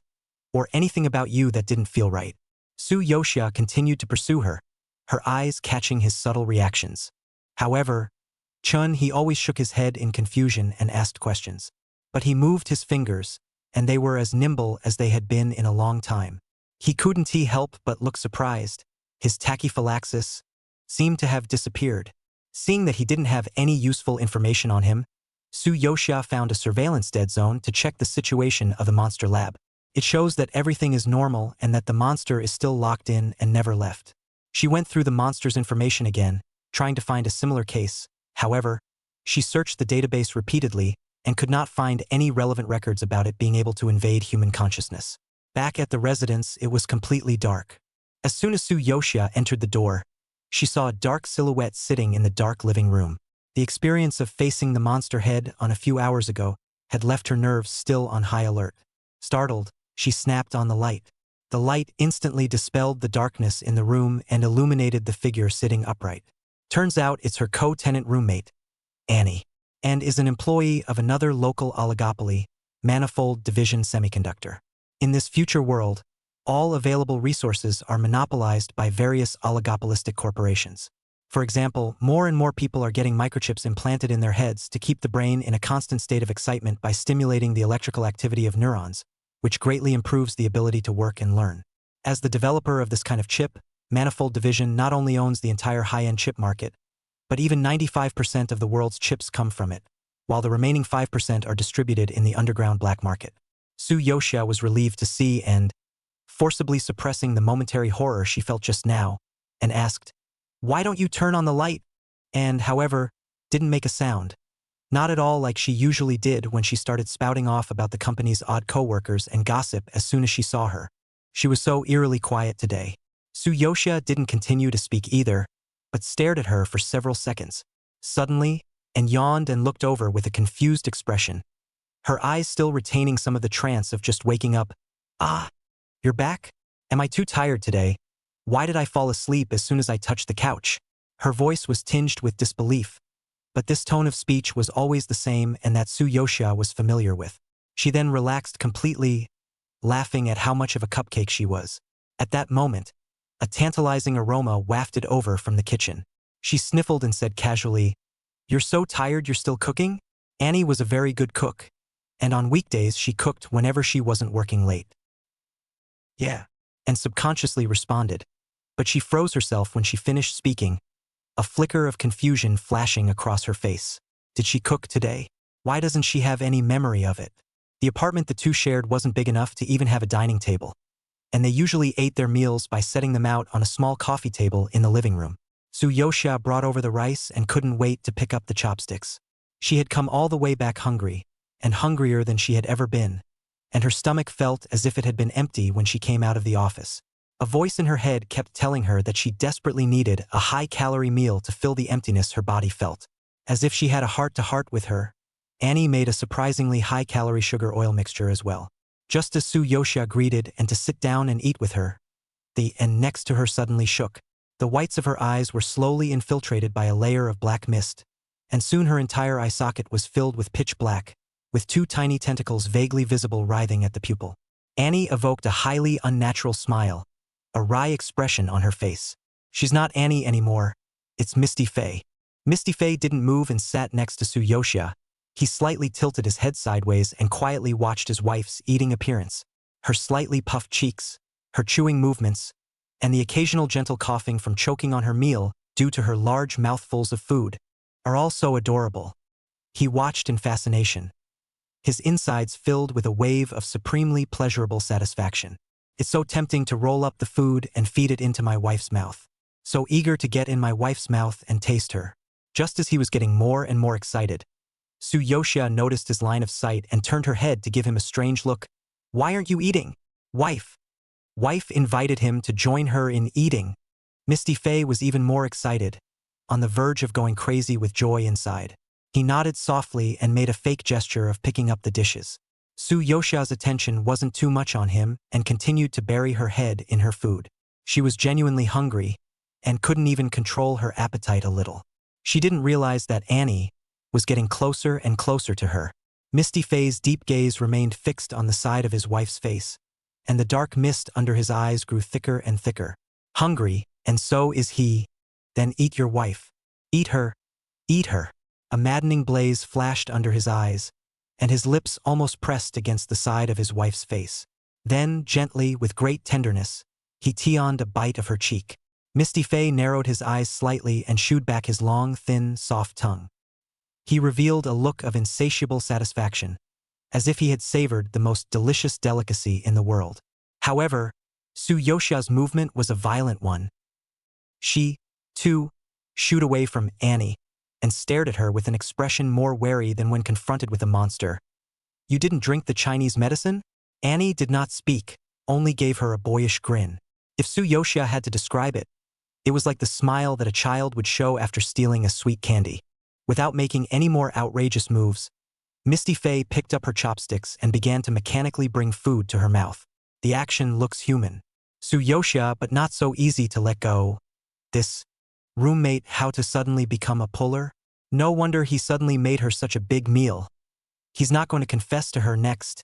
Or anything about you that didn't feel right?" Su Yoxia continued to pursue her, her eyes catching his subtle reactions. However, he always shook his head in confusion and asked questions. But he moved his fingers, and they were as nimble as they had been in a long time. He couldn't help but look surprised. His tachyphylaxis seemed to have disappeared. Seeing that he didn't have any useful information on him, Su Yoxia found a surveillance dead zone to check the situation of the monster lab. It shows that everything is normal and that the monster is still locked in and never left. She went through the monster's information again, trying to find a similar case. However, she searched the database repeatedly and could not find any relevant records about it being able to invade human consciousness. Back at the residence, it was completely dark. As soon as Su Yoxia entered the door, she saw a dark silhouette sitting in the dark living room. The experience of facing the monster head on a few hours ago had left her nerves still on high alert. Startled, she snapped on the light. The light instantly dispelled the darkness in the room and illuminated the figure sitting upright. Turns out it's her co-tenant roommate, Annie, and is an employee of another local oligopoly, Manifold Division Semiconductor. In this future world, all available resources are monopolized by various oligopolistic corporations. For example, more and more people are getting microchips implanted in their heads to keep the brain in a constant state of excitement by stimulating the electrical activity of neurons, which greatly improves the ability to work and learn. As the developer of this kind of chip, Manifold Division not only owns the entire high-end chip market, but even 95% of the world's chips come from it, while the remaining 5% are distributed in the underground black market. Su Yoxia was relieved to see and, forcibly suppressing the momentary horror she felt just now, and asked, "Why don't you turn on the light?" And, however, didn't make a sound. Not at all like she usually did when she started spouting off about the company's odd co-workers and gossip as soon as she saw her. She was so eerily quiet today. Su Yoxia didn't continue to speak either, but stared at her for several seconds. Suddenly, and yawned and looked over with a confused expression, her eyes still retaining some of the trance of just waking up. "Ah, you're back? Am I too tired today? Why did I fall asleep as soon as I touched the couch?" Her voice was tinged with disbelief, but this tone of speech was always the same and that Su Yoxia was familiar with. She then relaxed completely, laughing at how much of a cupcake she was. At that moment, a tantalizing aroma wafted over from the kitchen. She sniffled and said casually, "You're so tired you're still cooking?" Annie was a very good cook, and on weekdays she cooked whenever she wasn't working late. "Yeah," and subconsciously responded, but she froze herself when she finished speaking, a flicker of confusion flashing across her face. Did she cook today? Why doesn't she have any memory of it? The apartment the two shared wasn't big enough to even have a dining table, and they usually ate their meals by setting them out on a small coffee table in the living room. Su Yoxia brought over the rice and couldn't wait to pick up the chopsticks. She had come all the way back hungry, and hungrier than she had ever been, and her stomach felt as if it had been empty when she came out of the office. A voice in her head kept telling her that she desperately needed a high-calorie meal to fill the emptiness her body felt. As if she had a heart-to-heart with her, Annie made a surprisingly high-calorie sugar oil mixture as well. Just as Su-yoxia greeted and to sit down and eat with her, the and next to her suddenly shook. The whites of her eyes were slowly infiltrated by a layer of black mist, and soon her entire eye socket was filled with pitch black, with two tiny tentacles vaguely visible writhing at the pupil. Annie evoked a highly unnatural smile, a wry expression on her face. She's not Annie anymore, it's Misty Fei. Misty Fei didn't move and sat next to Su-yoxia. He slightly tilted his head sideways and quietly watched his wife's eating appearance. Her slightly puffed cheeks, her chewing movements, and the occasional gentle coughing from choking on her meal due to her large mouthfuls of food, are all so adorable. He watched in fascination, his insides filled with a wave of supremely pleasurable satisfaction. It's so tempting to roll up the food and feed it into my wife's mouth. So eager to get in my wife's mouth and taste her. Just as he was getting more and more excited, Su-yoxia noticed his line of sight and turned her head to give him a strange look. "Why aren't you eating, wife?" Wife invited him to join her in eating. Misty Fei was even more excited, on the verge of going crazy with joy inside. He nodded softly and made a fake gesture of picking up the dishes. Su-yoxia's attention wasn't too much on him and continued to bury her head in her food. She was genuinely hungry and couldn't even control her appetite a little. She didn't realize that Annie was getting closer and closer to her. Misty Fei's deep gaze remained fixed on the side of his wife's face, and the dark mist under his eyes grew thicker and thicker. "Hungry, and so is he. Then eat your wife. Eat her. Eat her." A maddening blaze flashed under his eyes, and his lips almost pressed against the side of his wife's face. Then, gently, with great tenderness, he tioned a bite of her cheek. Misty Fei narrowed his eyes slightly and shooed back his long, thin, soft tongue. He revealed a look of insatiable satisfaction, as if he had savored the most delicious delicacy in the world. However, Su-yoxia's movement was a violent one. She, too, shooed away from Annie and stared at her with an expression more wary than when confronted with a monster. "You didn't drink the Chinese medicine?" Annie did not speak, only gave her a boyish grin. If Su-yoxia had to describe it, it was like the smile that a child would show after stealing a sweet candy. Without making any more outrageous moves, Misty Fei picked up her chopsticks and began to mechanically bring food to her mouth. The action looks human. Su-yoxia, but not so easy to let go. This roommate, how to suddenly become a puller? No wonder he suddenly made her such a big meal. He's not going to confess to her next.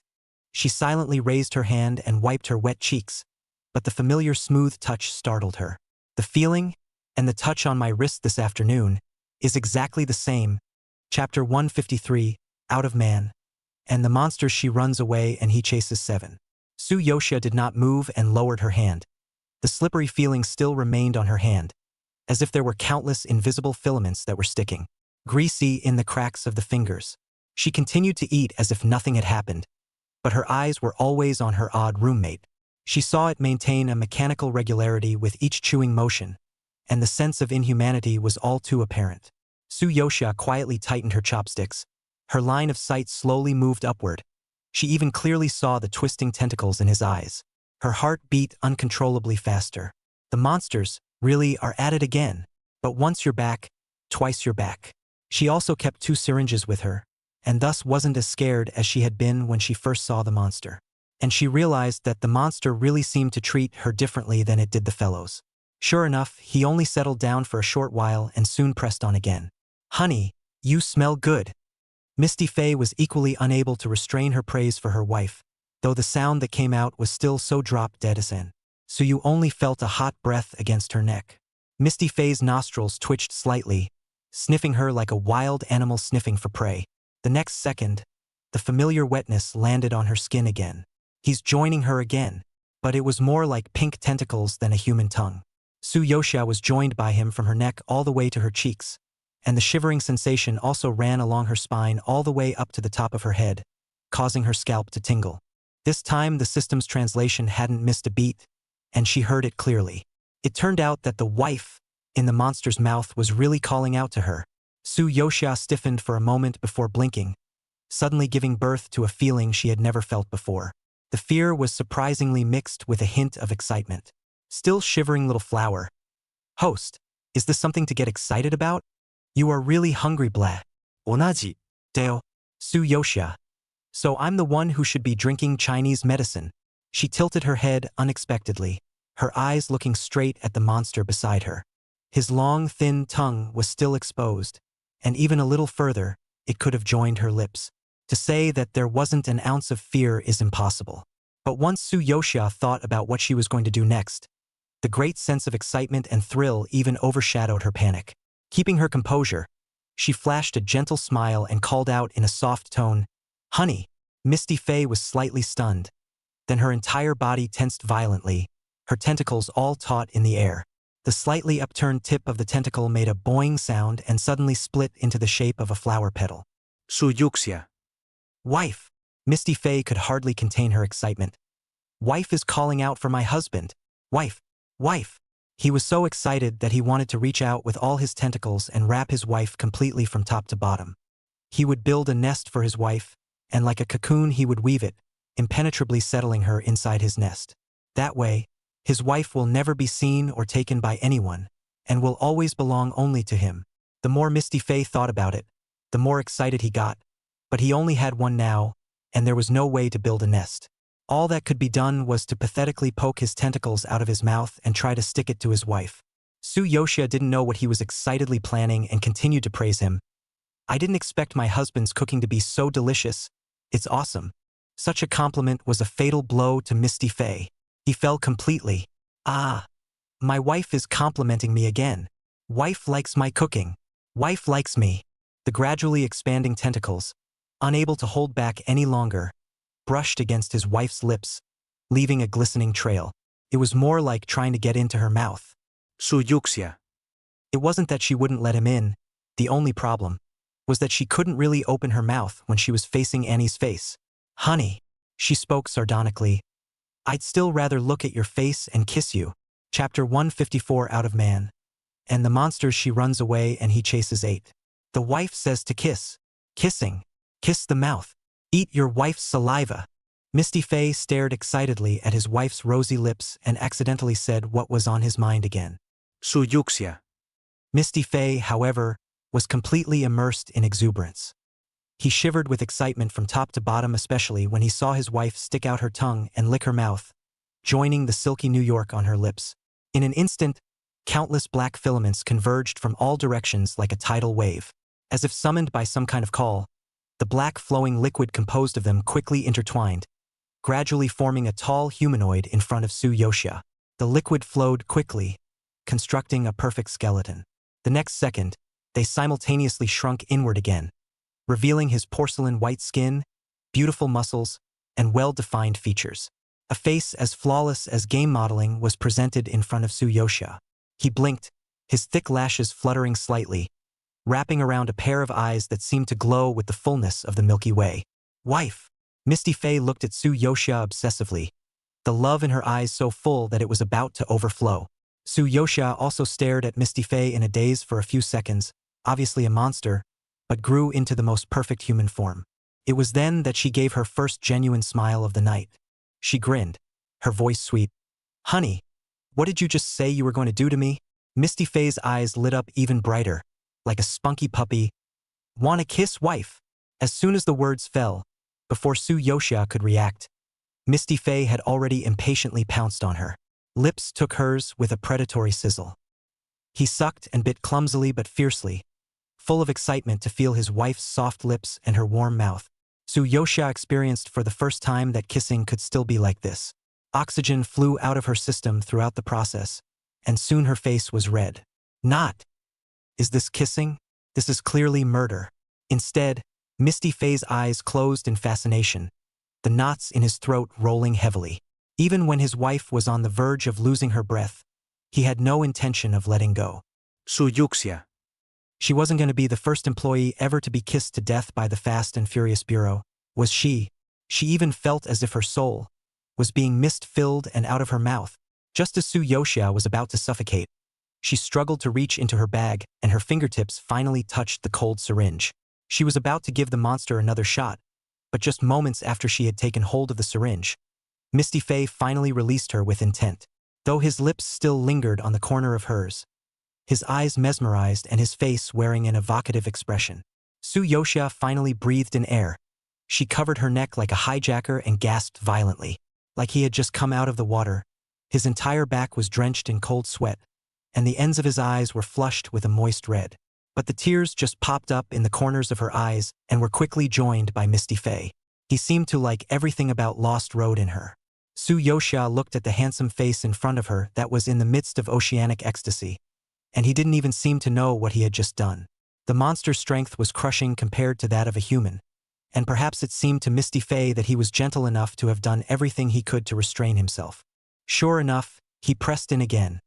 She silently raised her hand and wiped her wet cheeks, but the familiar smooth touch startled her. "The feeling and the touch on my wrist this afternoon is exactly the same." Chapter 153, Out of Man. And the monster, she runs away and he chases 7. Su-yoxia did not move and lowered her hand. The slippery feeling still remained on her hand, as if there were countless invisible filaments that were sticking, greasy in the cracks of the fingers. She continued to eat as if nothing had happened, but her eyes were always on her odd roommate. She saw it maintain a mechanical regularity with each chewing motion, and the sense of inhumanity was all too apparent. Su-yoxia quietly tightened her chopsticks. Her line of sight slowly moved upward. She even clearly saw the twisting tentacles in his eyes. Her heart beat uncontrollably faster. The monsters really are at it again. But once you're back, twice you're back. She also kept 2 syringes with her, and thus wasn't as scared as she had been when she first saw the monster. And she realized that the monster really seemed to treat her differently than it did the fellows. Sure enough, he only settled down for a short while and soon pressed on again. "Honey, you smell good." Misty Fei was equally unable to restrain her praise for her wife, though the sound that came out was still so drop-dead as in. "So you only felt a hot breath against her neck." Misty Fei's nostrils twitched slightly, sniffing her like a wild animal sniffing for prey. The next second, the familiar wetness landed on her skin again. He's joining her again, but it was more like pink tentacles than a human tongue. Su-yoxia was joined by him from her neck all the way to her cheeks, and the shivering sensation also ran along her spine all the way up to the top of her head, causing her scalp to tingle. This time the system's translation hadn't missed a beat, and she heard it clearly. It turned out that the wife in the monster's mouth was really calling out to her. Su-yoxia stiffened for a moment before blinking, suddenly giving birth to a feeling she had never felt before. The fear was surprisingly mixed with a hint of excitement. Still shivering little flower. Host, is this something to get excited about? You are really hungry, blah. 同じ. Deo. Su-yoshia. So I'm the one who should be drinking Chinese medicine. She tilted her head unexpectedly, her eyes looking straight at the monster beside her. His long, thin tongue was still exposed, and even a little further, it could have joined her lips. To say that there wasn't an ounce of fear is impossible. But once Su-yoshia thought about what she was going to do next, the great sense of excitement and thrill even overshadowed her panic. Keeping her composure, she flashed a gentle smile and called out in a soft tone, "Honey." Misty Fey was slightly stunned. Then her entire body tensed violently, her tentacles all taut in the air. The slightly upturned tip of the tentacle made a boing sound and suddenly split into the shape of a flower petal. Su-yuxia. Wife! Misty Fey could hardly contain her excitement. Wife is calling out for my husband. Wife! Wife! He was so excited that he wanted to reach out with all his tentacles and wrap his wife completely from top to bottom. He would build a nest for his wife, and like a cocoon he would weave it, impenetrably settling her inside his nest. That way, his wife will never be seen or taken by anyone, and will always belong only to him. The more Misty Fey thought about it, the more excited he got, but he only had one now, and there was no way to build a nest. All that could be done was to pathetically poke his tentacles out of his mouth and try to stick it to his wife. Su-yoshia didn't know what he was excitedly planning and continued to praise him. I didn't expect my husband's cooking to be so delicious. It's awesome. Such a compliment was a fatal blow to Misty Fey. He fell completely. Ah, my wife is complimenting me again. Wife likes my cooking. Wife likes me. The gradually expanding tentacles, unable to hold back any longer, brushed against his wife's lips, leaving a glistening trail. It was more like trying to get into her mouth. Su-yuxia. It wasn't that she wouldn't let him in. The only problem was that she couldn't really open her mouth when she was facing Annie's face. Honey, she spoke sardonically, I'd still rather look at your face and kiss you. Chapter 154 Out of Man. And the monsters she runs away and he chases 8. The wife says to kiss. Kissing. Kiss the mouth. Eat your wife's saliva. Misty Fey stared excitedly at his wife's rosy lips and accidentally said what was on his mind again. Su-yuxia. Misty Fey, however, was completely immersed in exuberance. He shivered with excitement from top to bottom, especially when he saw his wife stick out her tongue and lick her mouth, joining the silky New York on her lips. In an instant, countless black filaments converged from all directions like a tidal wave. As if summoned by some kind of call, the black flowing liquid composed of them quickly intertwined, gradually forming a tall humanoid in front of Su-yoshia. The liquid flowed quickly, constructing a perfect skeleton. The next second, they simultaneously shrunk inward again, revealing his porcelain white skin, beautiful muscles, and well-defined features. A face as flawless as game modeling was presented in front of Su-yoshia. He blinked, his thick lashes fluttering slightly, wrapping around a pair of eyes that seemed to glow with the fullness of the Milky Way. Wife! Misty Fey looked at Su-yoshia obsessively, the love in her eyes so full that it was about to overflow. Su-yoshia also stared at Misty Fey in a daze for a few seconds, obviously a monster, but grew into the most perfect human form. It was then that she gave her first genuine smile of the night. She grinned, her voice sweet. Honey, what did you just say you were going to do to me? Misty Fey's eyes lit up even brighter, like a spunky puppy. Wanna kiss, wife? As soon as the words fell, before Su-yoshia could react, Misty Fey had already impatiently pounced on her. Lips took hers with a predatory sizzle. He sucked and bit clumsily but fiercely, full of excitement to feel his wife's soft lips and her warm mouth. Su-yoshia experienced for the first time that kissing could still be like this. Oxygen flew out of her system throughout the process, and soon her face was red. Not. Is this kissing? This is clearly murder. Instead, Misty Fey's eyes closed in fascination, the knots in his throat rolling heavily. Even when his wife was on the verge of losing her breath, he had no intention of letting go. Su-yuxia. She wasn't going to be the first employee ever to be kissed to death by the Fast and Furious Bureau, was she? She even felt as if her soul was being mist-filled and out of her mouth. Just as Su-yoshia was about to suffocate, she struggled to reach into her bag and her fingertips finally touched the cold syringe. She was about to give the monster another shot, but just moments after she had taken hold of the syringe, Misty Fey finally released her with intent. though his lips still lingered on the corner of hers, his eyes mesmerized and his face wearing an evocative expression. Su-yoxia finally breathed in air. She covered her neck like a hijacker and gasped violently, like he had just come out of the water. His entire back was drenched in cold sweat, and the ends of his eyes were flushed with a moist red. But the tears just popped up in the corners of her eyes and were quickly joined by Misty Faye. He seemed to like everything about Lost Road in her. Su-yoxia looked at the handsome face in front of her that was in the midst of oceanic ecstasy, and he didn't even seem to know what he had just done. The monster's strength was crushing compared to that of a human, and perhaps it seemed to Misty Faye that he was gentle enough to have done everything he could to restrain himself. Sure enough, he pressed in again,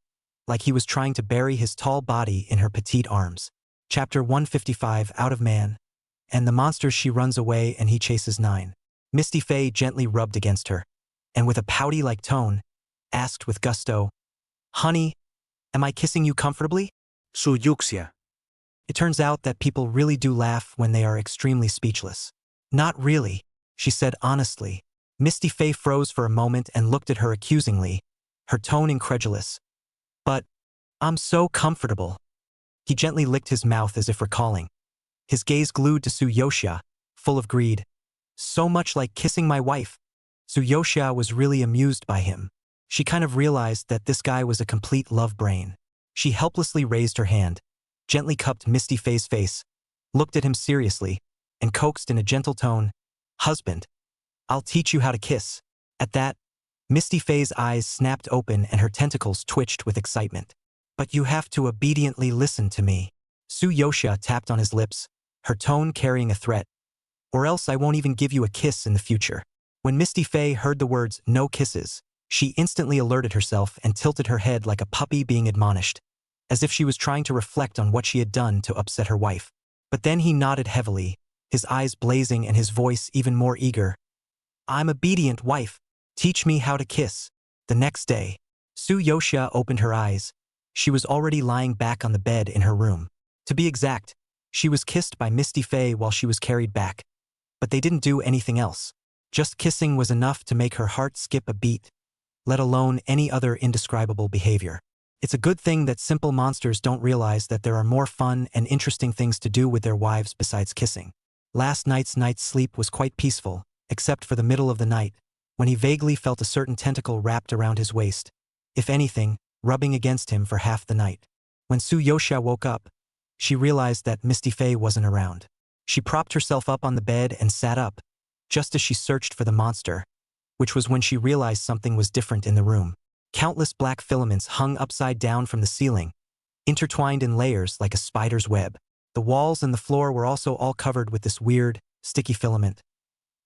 like he was trying to bury his tall body in her petite arms. Chapter 155 Out of Man. And the monster she runs away and he chases 9. Misty Faye gently rubbed against her, and with a pouty-like tone, asked with gusto, "Honey, am I kissing you comfortably?" Su-yoxia. It turns out that people really do laugh when they are extremely speechless. Not really, she said honestly. Misty Faye froze for a moment and looked at her accusingly, her tone incredulous. "But I'm so comfortable." He gently licked his mouth as if recalling. His gaze glued to Su-yoxia, full of greed. "So much like kissing my wife." Su-yoxia was really amused by him. She kind of realized that this guy was a complete love brain. She helplessly raised her hand, gently cupped Misty Faye's face, looked at him seriously, and coaxed in a gentle tone, "Husband, I'll teach you how to kiss." At that, Misty Faye's eyes snapped open and her tentacles twitched with excitement. "But you have to obediently listen to me." Su-yoxia tapped on his lips, her tone carrying a threat. "Or else I won't even give you a kiss in the future." When Misty Faye heard the words, "no kisses," she instantly alerted herself and tilted her head like a puppy being admonished, as if she was trying to reflect on what she had done to upset her wife. But then he nodded heavily, his eyes blazing and his voice even more eager. "I'm obedient, wife. Teach me how to kiss." The next day, Su-yoxia opened her eyes. She was already lying back on the bed in her room. To be exact, she was kissed by Misty Faye while she was carried back. But they didn't do anything else. Just kissing was enough to make her heart skip a beat, let alone any other indescribable behavior. It's a good thing that simple monsters don't realize that there are more fun and interesting things to do with their wives besides kissing. Last night's sleep was quite peaceful, except for the middle of the night, when he vaguely felt a certain tentacle wrapped around his waist, if anything, rubbing against him for half the night. When Su-yoxia woke up, she realized that Misty Faye wasn't around. She propped herself up on the bed and sat up, just as she searched for the monster, which was when she realized something was different in the room. Countless black filaments hung upside down from the ceiling, intertwined in layers like a spider's web. The walls and the floor were also all covered with this weird, sticky filament.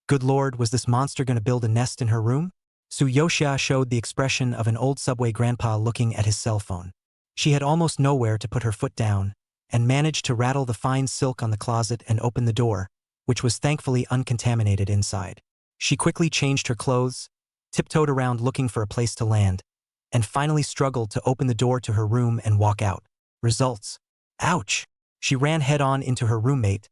Good Lord, was this monster going to build a nest in her room? Su-yoxia showed the expression of an old subway grandpa looking at his cell phone. She had almost nowhere to put her foot down, and managed to rattle the fine silk on the closet and open the door, which was thankfully uncontaminated inside. She quickly changed her clothes, tiptoed around looking for a place to land, and finally struggled to open the door to her room and walk out. Results. Ouch! She ran head-on into her roommate,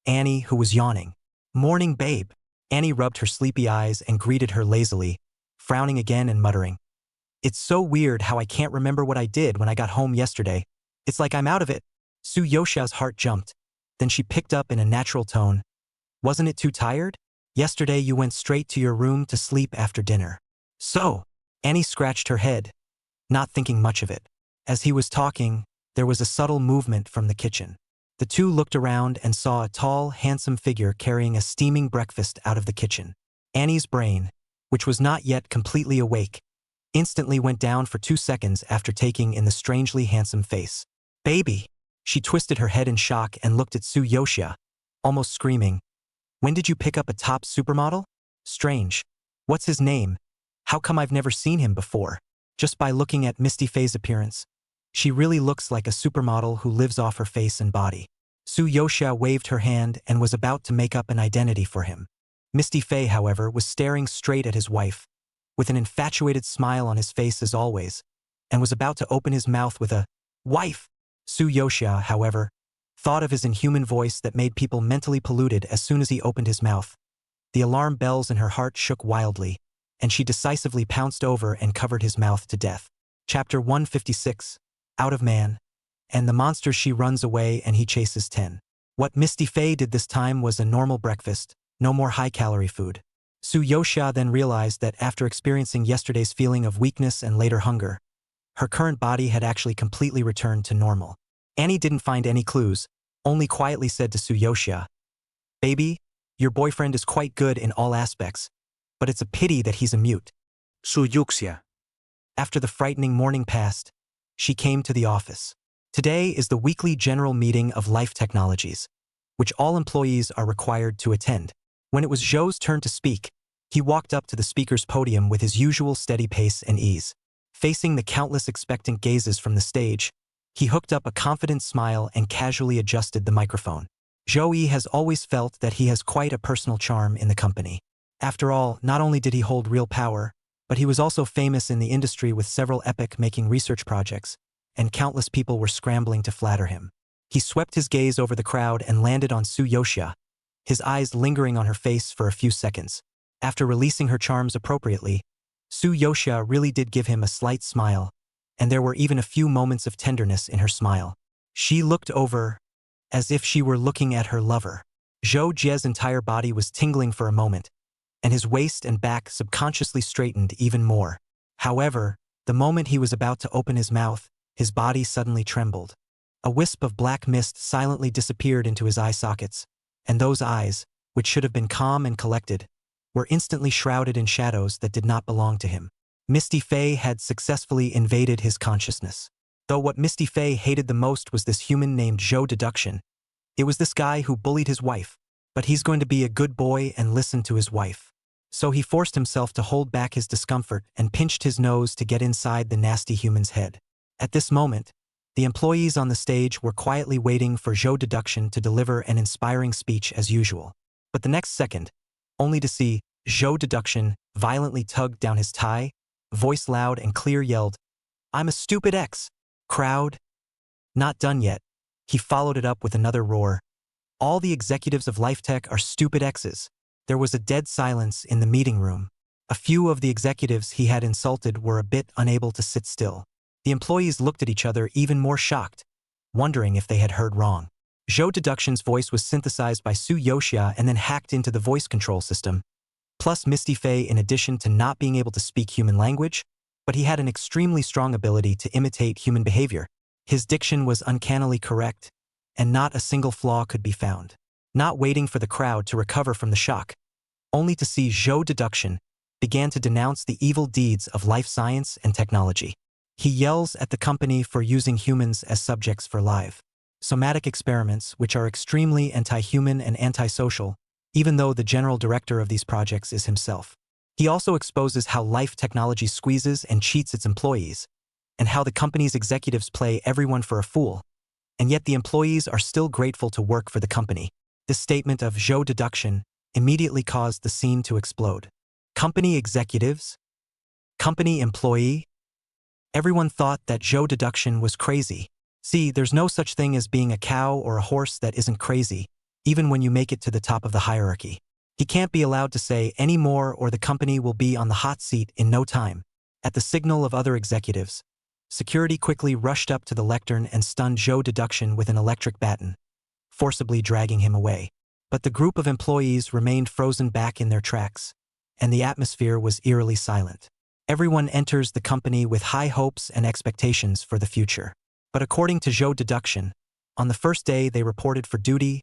Annie, who was yawning. "Morning, babe." Annie rubbed her sleepy eyes and greeted her lazily, frowning again and muttering, "It's so weird how I can't remember what I did when I got home yesterday. It's like I'm out of it." Su-yoxia's heart jumped. Then she picked up in a natural tone, "Wasn't it too tired? Yesterday you went straight to your room to sleep after dinner." "So?" Annie scratched her head, not thinking much of it. As he was talking, there was a subtle movement from the kitchen. The two looked around and saw a tall, handsome figure carrying a steaming breakfast out of the kitchen. Annie's brain, which was not yet completely awake, instantly went down for 2 seconds after taking in the strangely handsome face. "Baby!" She twisted her head in shock and looked at Su-yoxia, almost screaming, "When did you pick up a top supermodel? Strange. What's his name? How come I've never seen him before?" Just by looking at Misty Faye's appearance, she really looks like a supermodel who lives off her face and body. Su-yoxia waved her hand and was about to make up an identity for him. Misty Faye, however, was staring straight at his wife, with an infatuated smile on his face as always, and was about to open his mouth with a, "Wife!" Su-yoxia, however, thought of his inhuman voice that made people mentally polluted as soon as he opened his mouth. The alarm bells in her heart shook wildly, and she decisively pounced over and covered his mouth to death. Chapter 156, Out of Man, and the monster she runs away and he chases 10. What Misty Faye did this time was a normal breakfast, no more high-calorie food. Su Yoxia then realized that after experiencing yesterday's feeling of weakness and later hunger, her current body had actually completely returned to normal. Annie didn't find any clues, only quietly said to Su Yoxia, "Baby, your boyfriend is quite good in all aspects, but it's a pity that he's a mute." Su Yuxia. After the frightening morning passed, she came to the office. Today is the weekly general meeting of Life Technologies, which all employees are required to attend. When it was Zhou's turn to speak, he walked up to the speaker's podium with his usual steady pace and ease. Facing the countless expectant gazes from the stage, he hooked up a confident smile and casually adjusted the microphone. Zhou has always felt that he has quite a personal charm in the company. After all, not only did he hold real power, but he was also famous in the industry with several epic-making research projects, and countless people were scrambling to flatter him. He swept his gaze over the crowd and landed on Su Yoxia, his eyes lingering on her face for a few seconds. After releasing her charms appropriately, Su Yoxia really did give him a slight smile, and there were even a few moments of tenderness in her smile. She looked over, as if she were looking at her lover. Zhou Jie's entire body was tingling for a moment, and his waist and back subconsciously straightened even more. However, the moment he was about to open his mouth, his body suddenly trembled. A wisp of black mist silently disappeared into his eye sockets, and those eyes, which should have been calm and collected, were instantly shrouded in shadows that did not belong to him. Misty Faye had successfully invaded his consciousness. Though what Misty Faye hated the most was this human named Zhou Deduction. It was this guy who bullied his wife, but he's going to be a good boy and listen to his wife. So he forced himself to hold back his discomfort and pinched his nose to get inside the nasty human's head. At this moment, the employees on the stage were quietly waiting for Zhou Deduction to deliver an inspiring speech as usual. But the next second, only to see Zhou Deduction violently tugged down his tie, voice loud and clear yelled, "I'm a stupid X." Crowd. Not done yet. He followed it up with another roar. "All the executives of LifeTech are stupid X's." There was a dead silence in the meeting room. A few of the executives he had insulted were a bit unable to sit still. The employees looked at each other even more shocked, wondering if they had heard wrong. Zhou Deduction's voice was synthesized by Su Yoxia and then hacked into the voice control system. Plus Misty Faye, in addition to not being able to speak human language, but he had an extremely strong ability to imitate human behavior. His diction was uncannily correct, and not a single flaw could be found. Not waiting for the crowd to recover from the shock, only to see Zhou Deduction began to denounce the evil deeds of life science and technology. He yells at the company for using humans as subjects for live somatic experiments, which are extremely anti-human and antisocial, even though the general director of these projects is himself. He also exposes how life technology squeezes and cheats its employees, and how the company's executives play everyone for a fool, and yet the employees are still grateful to work for the company. This statement of Zhou Deduction immediately caused the scene to explode. Company executives? Company employee? Everyone thought that Zhou Deduction was crazy. See, there's no such thing as being a cow or a horse that isn't crazy, even when you make it to the top of the hierarchy. He can't be allowed to say any more or the company will be on the hot seat in no time. At the signal of other executives, security quickly rushed up to the lectern and stunned Zhou Deduction with an electric baton, forcibly dragging him away. But the group of employees remained frozen back in their tracks, and the atmosphere was eerily silent. Everyone enters the company with high hopes and expectations for the future. But according to Zhou Deduction, on the first day they reported for duty,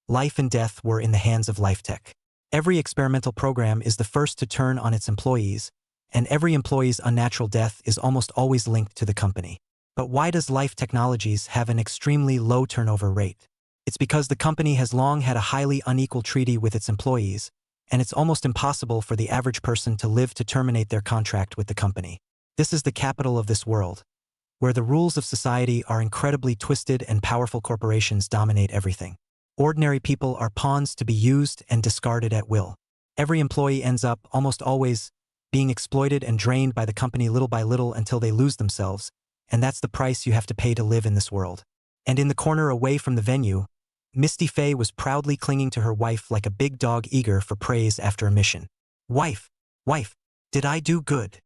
life and death were in the hands of LifeTech. Every experimental program is the first to turn on its employees, and every employee's unnatural death is almost always linked to the company. But why does Life Technologies have an extremely low turnover rate? It's because the company has long had a highly unequal treaty with its employees, and it's almost impossible for the average person to live to terminate their contract with the company. This is the capital of this world, where the rules of society are incredibly twisted and powerful corporations dominate everything. Ordinary people are pawns to be used and discarded at will. Every employee ends up, almost always, being exploited and drained by the company little by little until they lose themselves, and that's the price you have to pay to live in this world. And in the corner away from the venue, Misty Faye was proudly clinging to her wife like a big dog eager for praise after a mission. "Wife, wife, did I do good?"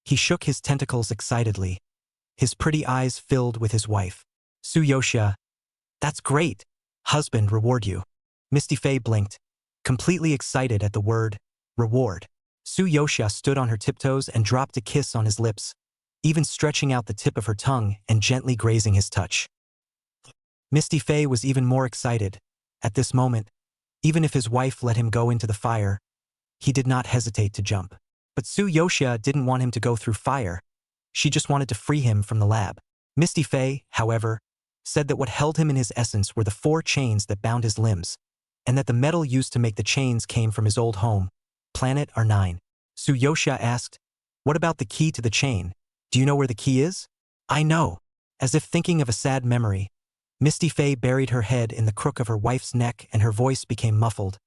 He shook his tentacles excitedly, his pretty eyes filled with his wife. Su Yoxia, that's great. Husband reward you. Misty Fei blinked, completely excited at the word reward. Su Yoxia stood on her tiptoes and dropped a kiss on his lips, even stretching out the tip of her tongue and gently grazing his touch. Misty Fei was even more excited. At this moment, even if his wife let him go into the fire, he did not hesitate to jump. But Su Yoxia didn't want him to go through fire. She just wanted to free him from the lab. Misty Fei, however, said that what held him in his essence were the 4 chains that bound his limbs, and that the metal used to make the chains came from his old home, planet R9. Su Yoxia asked, "What about the key to the chain? Do you know where the key is?" "I know." As if thinking of a sad memory, Misty Fei buried her head in the crook of her wife's neck and her voice became muffled.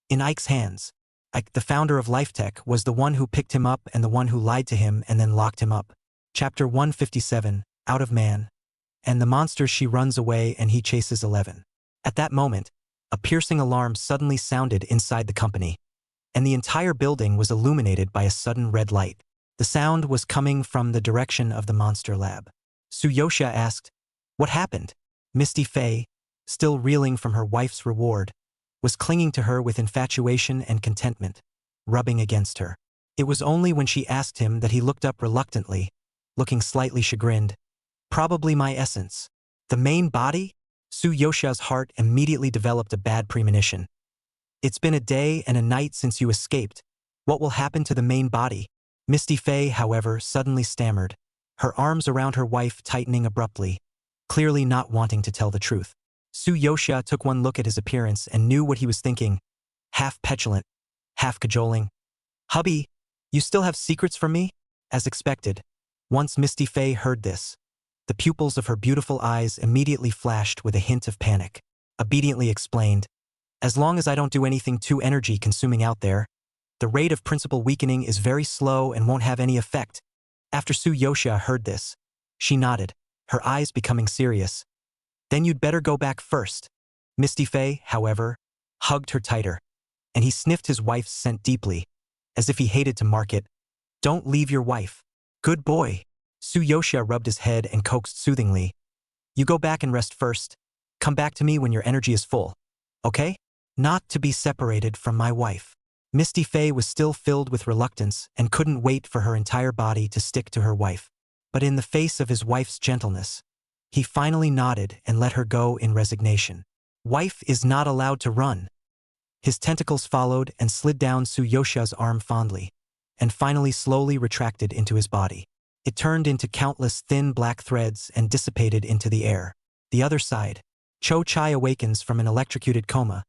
"In Ike's hands. Ike, the founder of LifeTech, was the one who picked him up and the one who lied to him and then locked him up." Chapter 157, Out of Man. And the monster she runs away and he chases 11. At that moment, a piercing alarm suddenly sounded inside the company, and the entire building was illuminated by a sudden red light. The sound was coming from the direction of the monster lab. Su Yoxia asked, "What happened?" Misty Fei, still reeling from her wife's reward, was clinging to her with infatuation and contentment, rubbing against her. It was only when she asked him that he looked up reluctantly, looking slightly chagrined. "Probably my essence." "The main body?" Su Yoxia's heart immediately developed a bad premonition. "It's been a day and a night since you escaped. What will happen to the main body?" Misty Fei, however, suddenly stammered, her arms around her wife tightening abruptly, clearly not wanting to tell the truth. Su Yoxia took one look at his appearance and knew what he was thinking, half petulant, half cajoling. "Hubby, you still have secrets from me?" As expected, once Misty Fei heard this, the pupils of her beautiful eyes immediately flashed with a hint of panic. Obediently explained, "As long as I don't do anything too energy-consuming out there, the rate of principal weakening is very slow and won't have any effect." After Su Yoxia heard this, she nodded, her eyes becoming serious. "Then you'd better go back first." Misty Fei, however, hugged her tighter, and he sniffed his wife's scent deeply, as if he hated to mark it. "Don't leave your wife." "Good boy." Su Yoxia rubbed his head and coaxed soothingly. "You go back and rest first. Come back to me when your energy is full. Okay? Not to be separated from my wife." Misty Fei was still filled with reluctance and couldn't wait for her entire body to stick to her wife. But in the face of his wife's gentleness, he finally nodded and let her go in resignation. "Wife is not allowed to run." His tentacles followed and slid down Su Yoxia's arm fondly, and finally slowly retracted into his body. It turned into countless thin black threads and dissipated into the air. The other side, Cho Chai awakens from an electrocuted coma,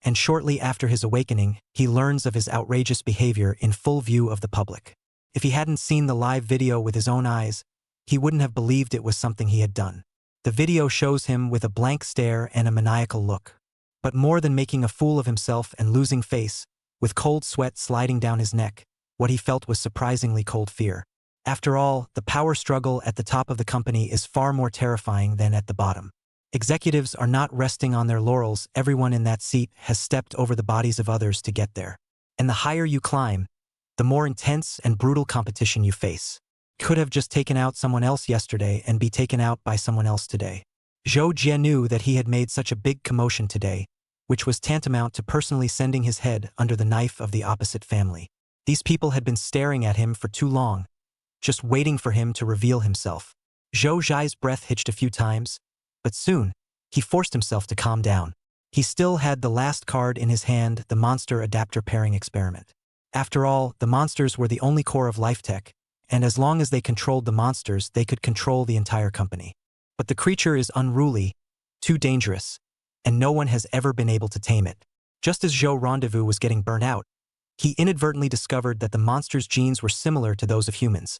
and shortly after his awakening, he learns of his outrageous behavior in full view of the public. If he hadn't seen the live video with his own eyes, he wouldn't have believed it was something he had done. The video shows him with a blank stare and a maniacal look. But more than making a fool of himself and losing face, with cold sweat sliding down his neck, what he felt was surprisingly cold fear. After all, the power struggle at the top of the company is far more terrifying than at the bottom. Executives are not resting on their laurels. Everyone in that seat has stepped over the bodies of others to get there. And the higher you climb, the more intense and brutal competition you face. Could have just taken out someone else yesterday and be taken out by someone else today. Zhou Jie knew that he had made such a big commotion today, which was tantamount to personally sending his head under the knife of the opposite family. These people had been staring at him for too long, just waiting for him to reveal himself. Zhou Jie's breath hitched a few times, but soon, he forced himself to calm down. He still had the last card in his hand, the monster adapter pairing experiment. After all, the monsters were the only core of LifeTech, and as long as they controlled the monsters, they could control the entire company. But the creature is unruly, too dangerous, and no one has ever been able to tame it. Just as Zhou Rendezvous was getting burnt out, he inadvertently discovered that the monster's genes were similar to those of humans,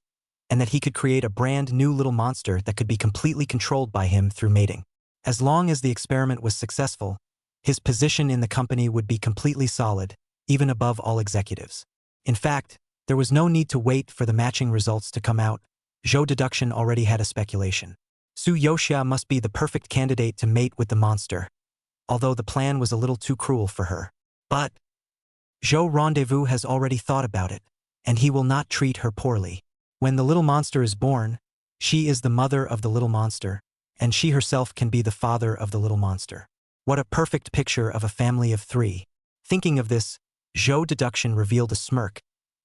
and that he could create a brand new little monster that could be completely controlled by him through mating. As long as the experiment was successful, his position in the company would be completely solid, even above all executives. In fact, there was no need to wait for the matching results to come out. Zhou Deduction already had a speculation. Su Yoxia must be the perfect candidate to mate with the monster, although the plan was a little too cruel for her. But Zhou Rendezvous has already thought about it, and he will not treat her poorly. When the little monster is born, She is the mother of the little monster, and she herself can be the father of the little monster. What a perfect picture of a family of 3. Thinking of this, Zhou Deduction revealed a smirk,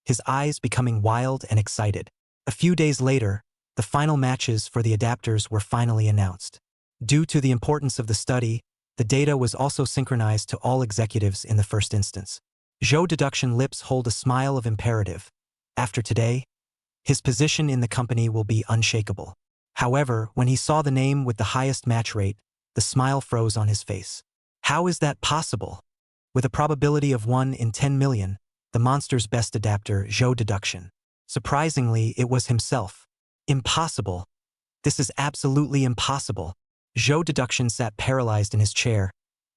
his eyes becoming wild and excited. A few days later, the final matches for the adapters were finally announced. Due to the importance of the study, the data was also synchronized to all executives in the first instance. Zhou Deduction lips hold a smile of imperative. After today, his position in the company will be unshakable. However, when he saw the name with the highest match rate, the smile froze on his face. How is that possible? With a probability of 1 in 10 million, the monster's best adapter, Zhou Deduction. Surprisingly, it was himself. Impossible. This is absolutely impossible. Zhou Deduction sat paralyzed in his chair,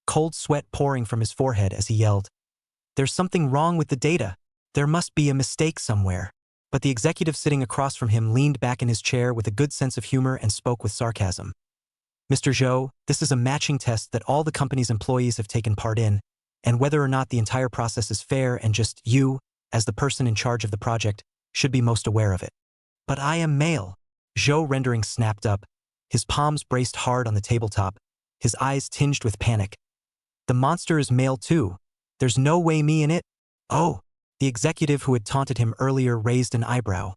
cold sweat pouring from his forehead as he yelled, "There's something wrong with the data. There must be a mistake somewhere." But the executive sitting across from him leaned back in his chair with a good sense of humor and spoke with sarcasm. "Mr. Zhou, this is a matching test that all the company's employees have taken part in, and whether or not the entire process is fair and just you, as the person in charge of the project, should be most aware of it." "But I am male." Zhou rendering snapped up, his palms braced hard on the tabletop, his eyes tinged with panic. "The monster is male too. There's no way me in it." "Oh." The executive who had taunted him earlier raised an eyebrow,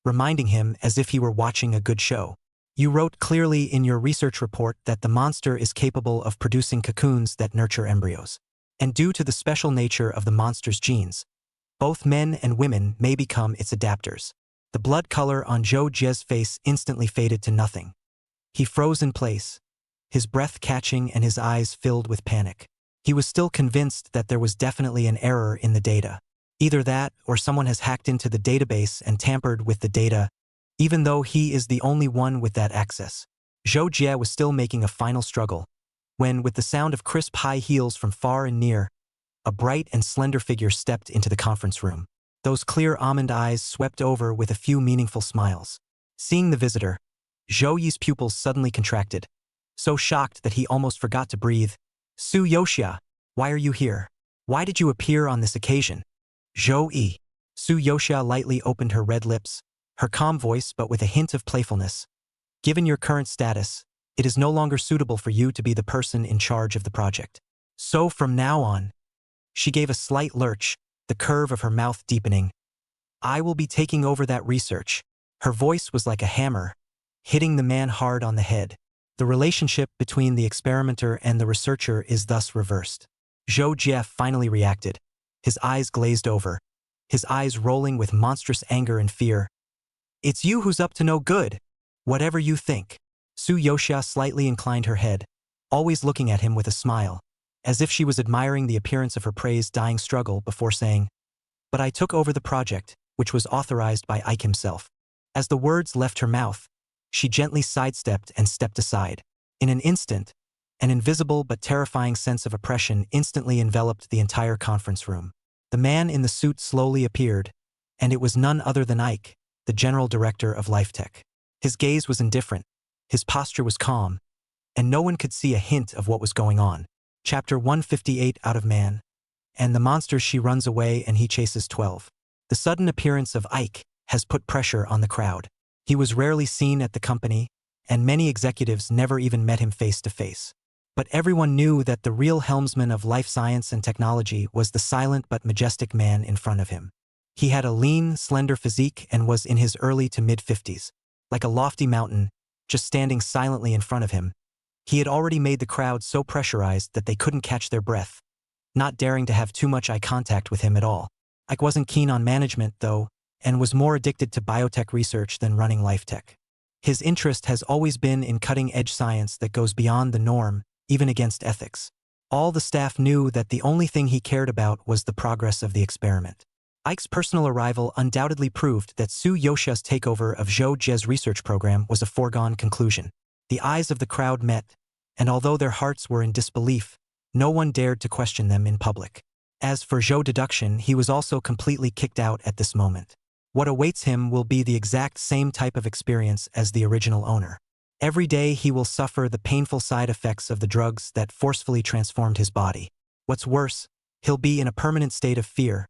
reminding him as if he were watching a good show. "You wrote clearly in your research report that the monster is capable of producing cocoons that nurture embryos. And due to the special nature of the monster's genes, both men and women may become its adapters." The blood color on Zhou Jie's face instantly faded to nothing. He froze in place, his breath catching and his eyes filled with panic. He was still convinced that there was definitely an error in the data. Either that, or someone has hacked into the database and tampered with the data, even though he is the only one with that access. Zhou Jie was still making a final struggle, when, with the sound of crisp high heels from far and near, a bright and slender figure stepped into the conference room. Those clear almond eyes swept over with a few meaningful smiles. Seeing the visitor, Zhou Yi's pupils suddenly contracted, so shocked that he almost forgot to breathe. "Su Yoxia, why are you here? Why did you appear on this occasion?" "Zhou Yi." Su Yoxia lightly opened her red lips, her calm voice but with a hint of playfulness. "Given your current status, it is no longer suitable for you to be the person in charge of the project. So from now on," she gave a slight lurch, the curve of her mouth deepening, "I will be taking over that research." Her voice was like a hammer, hitting the man hard on the head. The relationship between the experimenter and the researcher is thus reversed. Zhou Jie finally reacted, his eyes glazed over, his eyes rolling with monstrous anger and fear. "It's you who's up to no good. Whatever you think." Su Yoxia slightly inclined her head, always looking at him with a smile, as if she was admiring the appearance of her prey's dying struggle before saying, "But I took over the project, which was authorized by Ike himself." As the words left her mouth, she gently sidestepped and stepped aside. In an instant, an invisible but terrifying sense of oppression instantly enveloped the entire conference room. The man in the suit slowly appeared, and it was none other than Ike, the general director of LifeTech. His gaze was indifferent, his posture was calm, and no one could see a hint of what was going on. Chapter 158 out of Man. And the monster she runs away and he chases 12. The sudden appearance of Ike has put pressure on the crowd. He was rarely seen at the company, and many executives never even met him face to face. But everyone knew that the real helmsman of life science and technology was the silent but majestic man in front of him. He had a lean, slender physique and was in his early to mid-50s. Like a lofty mountain, just standing silently in front of him, he had already made the crowd so pressurized that they couldn't catch their breath, not daring to have too much eye contact with him at all. Ike wasn't keen on management, though, and was more addicted to biotech research than running LifeTech. His interest has always been in cutting-edge science that goes beyond the norm, even against ethics. All the staff knew that the only thing he cared about was the progress of the experiment. Ike's personal arrival undoubtedly proved that Su Yoxia's takeover of Zhou Jie's research program was a foregone conclusion. The eyes of the crowd met, and although their hearts were in disbelief, no one dared to question them in public. As for Zhou Deduction, he was also completely kicked out at this moment. What awaits him will be the exact same type of experience as the original owner. Every day he will suffer the painful side effects of the drugs that forcefully transformed his body. What's worse, he'll be in a permanent state of fear,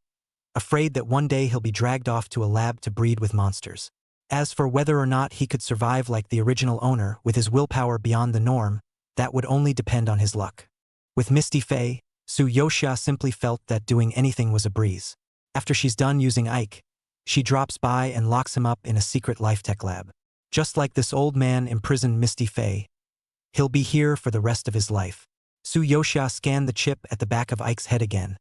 afraid that one day he'll be dragged off to a lab to breed with monsters. As for whether or not he could survive like the original owner with his willpower beyond the norm, that would only depend on his luck. With Misty Faye, Tsuyoshia simply felt that doing anything was a breeze. After she's done using Ike, she drops by and locks him up in a secret life tech lab. Just like this old man imprisoned Misty Faye, he'll be here for the rest of his life. Tsuyoshia scanned the chip at the back of Ike's head again,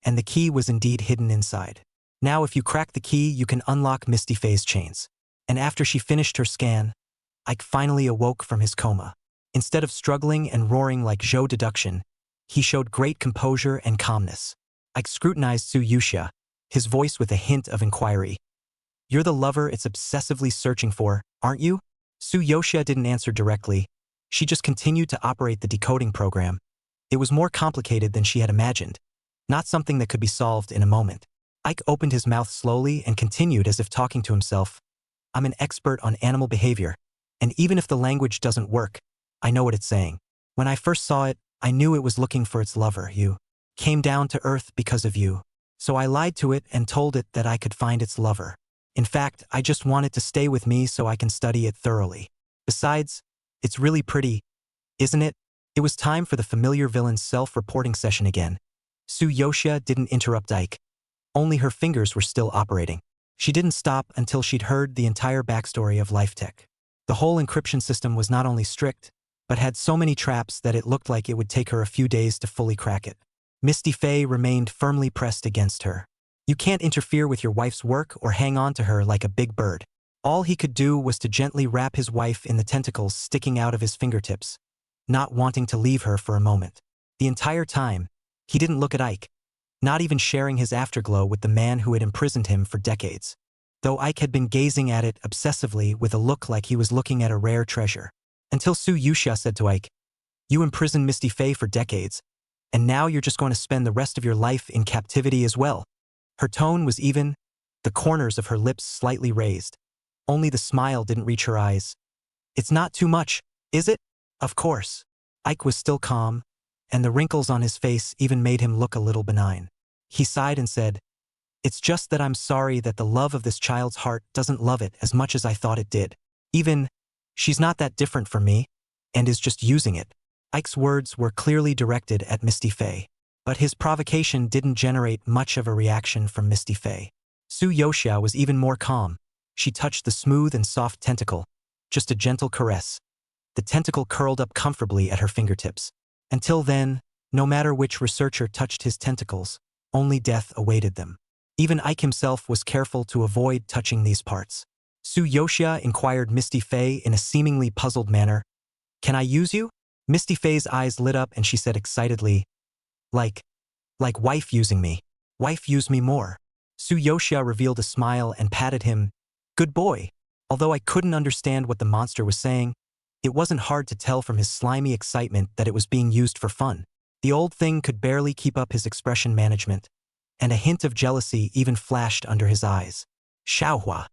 and the key was indeed hidden inside. Now if you crack the key, you can unlock Misty Faye's chains. And after she finished her scan, Ike finally awoke from his coma. Instead of struggling and roaring like Zhou deduction, he showed great composure and calmness. Ike scrutinized Tsuyoshia, his voice with a hint of inquiry. You're the lover it's obsessively searching for, aren't you? Tsuyoshia didn't answer directly. She just continued to operate the decoding program. It was more complicated than she had imagined, not something that could be solved in a moment. Ike opened his mouth slowly and continued as if talking to himself. I'm an expert on animal behavior, and even if the language doesn't work, I know what it's saying. When I first saw it, I knew it was looking for its lover. You came down to Earth because of you. So I lied to it and told it that I could find its lover. In fact, I just want it to stay with me so I can study it thoroughly. Besides, it's really pretty, isn't it? It was time for the familiar villain's self-reporting session again. Tsuyoshia didn't interrupt Ike. Only her fingers were still operating. She didn't stop until she'd heard the entire backstory of LifeTech. The whole encryption system was not only strict, but had so many traps that it looked like it would take her a few days to fully crack it. Misty Faye remained firmly pressed against her. You can't interfere with your wife's work or hang on to her like a big bird. All he could do was to gently wrap his wife in the tentacles sticking out of his fingertips, not wanting to leave her for a moment. The entire time, he didn't look at Ike, not even sharing his afterglow with the man who had imprisoned him for decades, though Ike had been gazing at it obsessively with a look like he was looking at a rare treasure. Until Tsuyoshia said to Ike, "You imprisoned Misty Faye for decades, and now you're just going to spend the rest of your life in captivity as well." Her tone was even, the corners of her lips slightly raised. Only the smile didn't reach her eyes. "It's not too much, is it?" "Of course." Ike was still calm, and the wrinkles on his face even made him look a little benign. He sighed and said, "It's just that I'm sorry that the love of this child's heart doesn't love it as much as I thought it did. Even, she's not that different from me, and is just using it." Ike's words were clearly directed at Misty Faye, but his provocation didn't generate much of a reaction from Misty Faye. Tsuyoshia was even more calm. She touched the smooth and soft tentacle, just a gentle caress. The tentacle curled up comfortably at her fingertips. Until then, no matter which researcher touched his tentacles, only death awaited them. Even Ike himself was careful to avoid touching these parts. Tsuyoshia inquired Misty Faye in a seemingly puzzled manner. "Can I use you?" Misty Faye's eyes lit up and she said excitedly, Like wife using me. Wife use me more." Tsuyoshia revealed a smile and patted him. "Good boy." Although I couldn't understand what the monster was saying, it wasn't hard to tell from his slimy excitement that it was being used for fun. The old thing could barely keep up his expression management, and a hint of jealousy even flashed under his eyes. Xiaohua.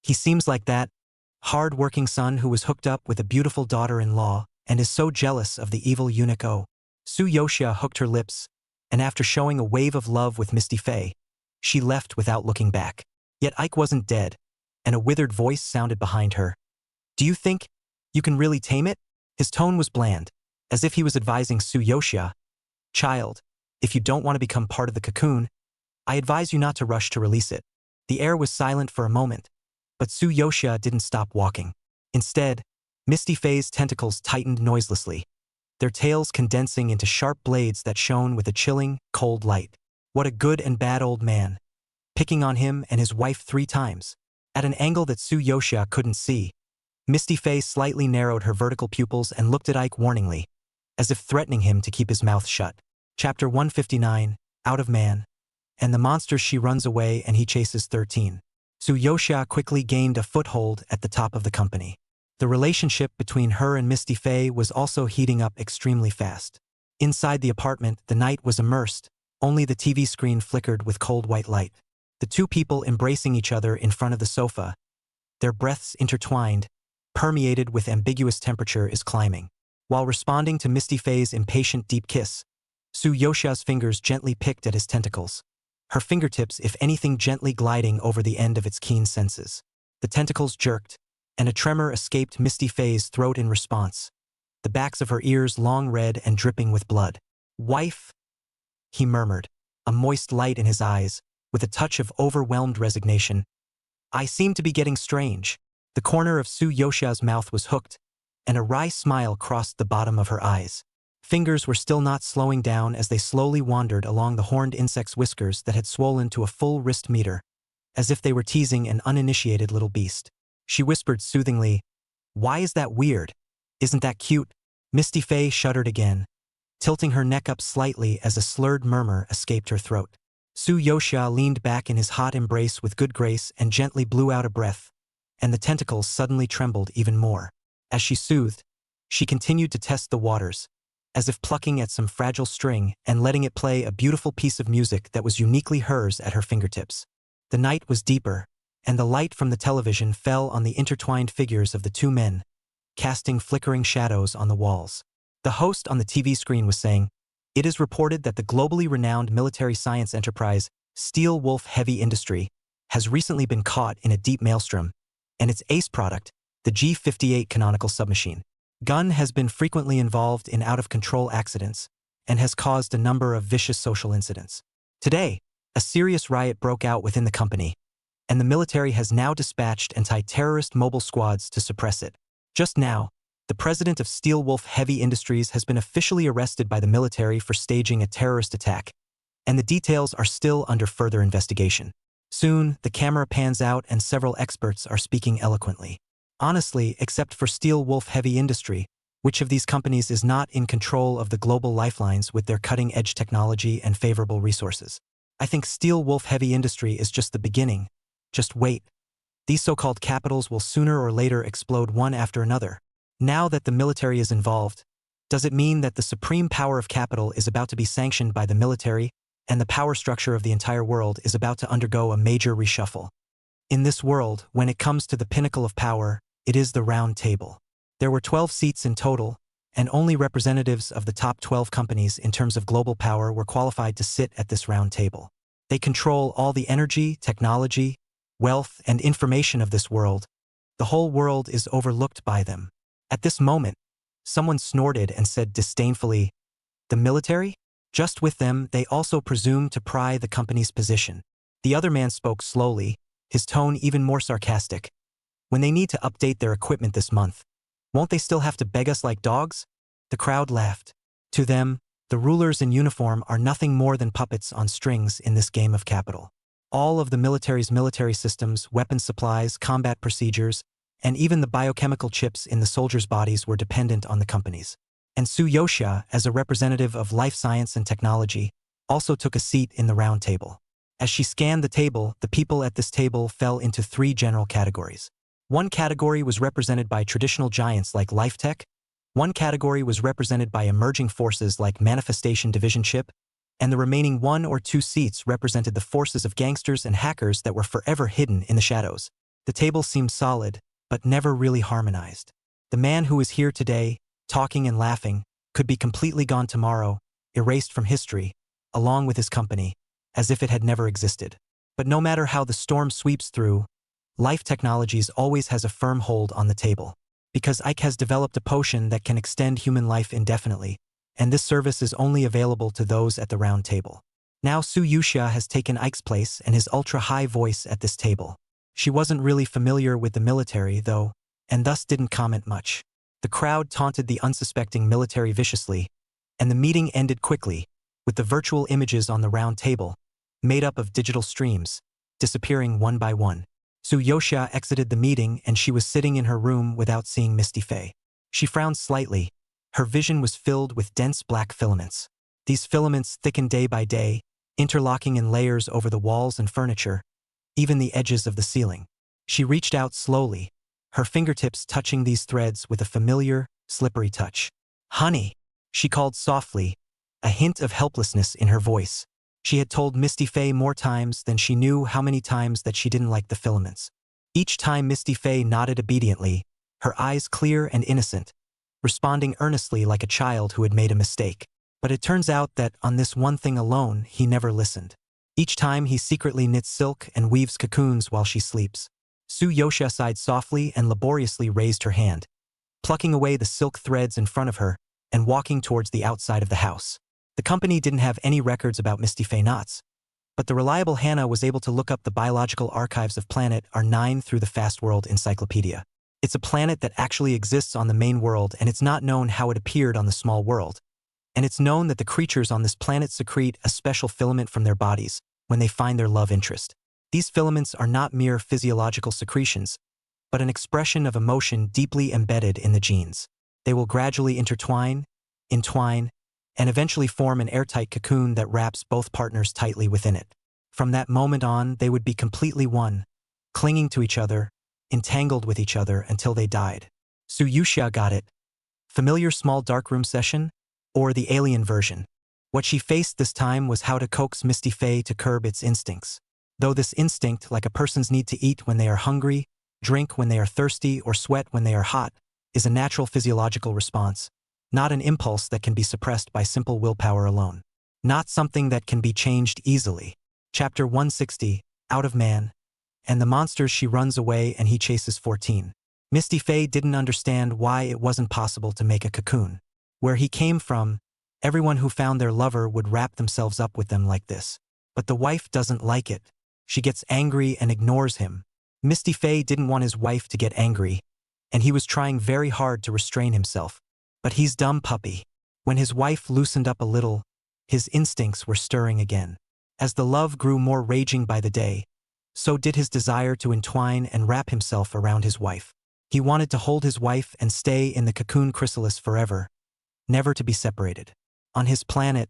He seems like that hard-working son who was hooked up with a beautiful daughter-in-law and is so jealous of the evil eunuch. Oh. Tsuyoshia hooked her lips, and after showing a wave of love with Misty Faye, she left without looking back. Yet Ike wasn't dead, and a withered voice sounded behind her. "Do you think you can really tame it?" His tone was bland, as if he was advising Tsuyoshia, "Child, if you don't want to become part of the cocoon, I advise you not to rush to release it." The air was silent for a moment, but Tsuyoshia didn't stop walking. Instead, Misty Faye's tentacles tightened noiselessly, their tails condensing into sharp blades that shone with a chilling, cold light. What a good and bad old man. Picking on him and his wife 3 times. At an angle that Tsuyoshia couldn't see, Misty Faye slightly narrowed her vertical pupils and looked at Ike warningly, as if threatening him to keep his mouth shut. Chapter 159, Out of Man. And the monsters she runs away and he chases 13. Tsuyoshia quickly gained a foothold at the top of the company. The relationship between her and Misty Faye was also heating up extremely fast. Inside the apartment, the night was immersed, only the TV screen flickered with cold white light. The two people embracing each other in front of the sofa, their breaths intertwined, permeated with ambiguous temperature is climbing. While responding to Misty Faye's impatient deep kiss, Tsuyoshia's fingers gently picked at his tentacles, her fingertips if anything gently gliding over the end of its keen senses. The tentacles jerked, and a tremor escaped Misty Faye's throat in response, the backs of her ears long red and dripping with blood. "Wife?" he murmured, a moist light in his eyes, with a touch of overwhelmed resignation. "I seem to be getting strange." The corner of Su Yoshia's mouth was hooked, and a wry smile crossed the bottom of her eyes. Fingers were still not slowing down as they slowly wandered along the horned insect's whiskers that had swollen to a full wrist meter, as if they were teasing an uninitiated little beast. She whispered soothingly, "Why is that weird? Isn't that cute?" Misty Faye shuddered again, tilting her neck up slightly as a slurred murmur escaped her throat. Su Yoshia leaned back in his hot embrace with good grace and gently blew out a breath, and the tentacles suddenly trembled even more. As she soothed, she continued to test the waters, as if plucking at some fragile string and letting it play a beautiful piece of music that was uniquely hers at her fingertips. The night was deeper, and the light from the television fell on the intertwined figures of the two men, casting flickering shadows on the walls. The host on the TV screen was saying, "It is reported that the globally renowned military science enterprise Steel Wolf Heavy Industry has recently been caught in a deep maelstrom, and its ace product, the G-58 canonical submachine gun, has been frequently involved in out-of-control accidents and has caused a number of vicious social incidents. Today, a serious riot broke out within the company, and the military has now dispatched anti-terrorist mobile squads to suppress it. Just now, the president of Steel Wolf Heavy Industries has been officially arrested by the military for staging a terrorist attack, and the details are still under further investigation. Soon, the camera pans out and several experts are speaking eloquently. Honestly, except for Steel Wolf Heavy Industry, which of these companies is not in control of the global lifelines with their cutting-edge technology and favorable resources? I think Steel Wolf Heavy Industry is just the beginning. Just wait. These so-called capitals will sooner or later explode one after another. Now that the military is involved, does it mean that the supreme power of capital is about to be sanctioned by the military, and the power structure of the entire world is about to undergo a major reshuffle? In this world, when it comes to the pinnacle of power, it is the round table. There were 12 seats in total, and only representatives of the top 12 companies in terms of global power were qualified to sit at this round table. They control all the energy, technology, wealth, and information of this world. The whole world is overlooked by them. At this moment, someone snorted and said disdainfully, "The military? Just with them, they also presume to pry the company's position." The other man spoke slowly, his tone even more sarcastic. "When they need to update their equipment this month, won't they still have to beg us like dogs?" The crowd laughed. To them, the rulers in uniform are nothing more than puppets on strings in this game of capital. All of the military's military systems, weapon supplies, combat procedures, and even the biochemical chips in the soldiers' bodies were dependent on the companies. And Su Yoshia, as a representative of life science and technology, also took a seat in the round table. As she scanned the table, the people at this table fell into three general categories. One category was represented by traditional giants like Life Tech, one category was represented by emerging forces like Manifestation Division Chip, and the remaining 1 or 2 seats represented the forces of gangsters and hackers that were forever hidden in the shadows. The table seemed solid, but never really harmonized. The man who is here today, talking and laughing, could be completely gone tomorrow, erased from history, along with his company, as if it had never existed. But no matter how the storm sweeps through, Life Technologies always has a firm hold on the table. Because Ike has developed a potion that can extend human life indefinitely, and this service is only available to those at the round table. Now Su Yuxia has taken Ike's place and his ultra-high voice at this table. She wasn't really familiar with the military, though, and thus didn't comment much. The crowd taunted the unsuspecting military viciously, and the meeting ended quickly, with the virtual images on the round table, made up of digital streams, disappearing one by one. Su Yoshia exited the meeting and she was sitting in her room without seeing Misty Faye. She frowned slightly. Her vision was filled with dense black filaments. These filaments thickened day by day, interlocking in layers over the walls and furniture, even the edges of the ceiling. She reached out slowly, her fingertips touching these threads with a familiar, slippery touch. "Honey," she called softly, a hint of helplessness in her voice. She had told Misty Faye more times than she knew how many times that she didn't like the filaments. Each time Misty Faye nodded obediently, her eyes clear and innocent, responding earnestly like a child who had made a mistake. But it turns out that on this one thing alone, he never listened. Each time he secretly knits silk and weaves cocoons while she sleeps. Yosha sighed softly and laboriously raised her hand, plucking away the silk threads in front of her and walking towards the outside of the house. The company didn't have any records about Misty Fey knots, but the reliable Hannah was able to look up the biological archives of planet R9 through the Fast World Encyclopedia. It's a planet that actually exists on the main world, and it's not known how it appeared on the small world. And it's known that the creatures on this planet secrete a special filament from their bodies when they find their love interest. These filaments are not mere physiological secretions, but an expression of emotion deeply embedded in the genes. They will gradually entwine, and eventually form an airtight cocoon that wraps both partners tightly within it. From that moment on, they would be completely one, clinging to each other, entangled with each other until they died. Yusha got it. Familiar small darkroom session? Or the alien version? What she faced this time was how to coax Misty Fey to curb its instincts. Though this instinct, like a person's need to eat when they are hungry, drink when they are thirsty, or sweat when they are hot, is a natural physiological response, not an impulse that can be suppressed by simple willpower alone. Not something that can be changed easily. Chapter 160, Out of Man. And the monsters she runs away and he chases 14. Misty Fey didn't understand why it wasn't possible to make a cocoon. Where he came from, everyone who found their lover would wrap themselves up with them like this. But the wife doesn't like it. She gets angry and ignores him. Misty Fey didn't want his wife to get angry, and he was trying very hard to restrain himself. But he's dumb puppy. When his wife loosened up a little, his instincts were stirring again. As the love grew more raging by the day, so did his desire to entwine and wrap himself around his wife. He wanted to hold his wife and stay in the cocoon chrysalis forever, never to be separated. On his planet,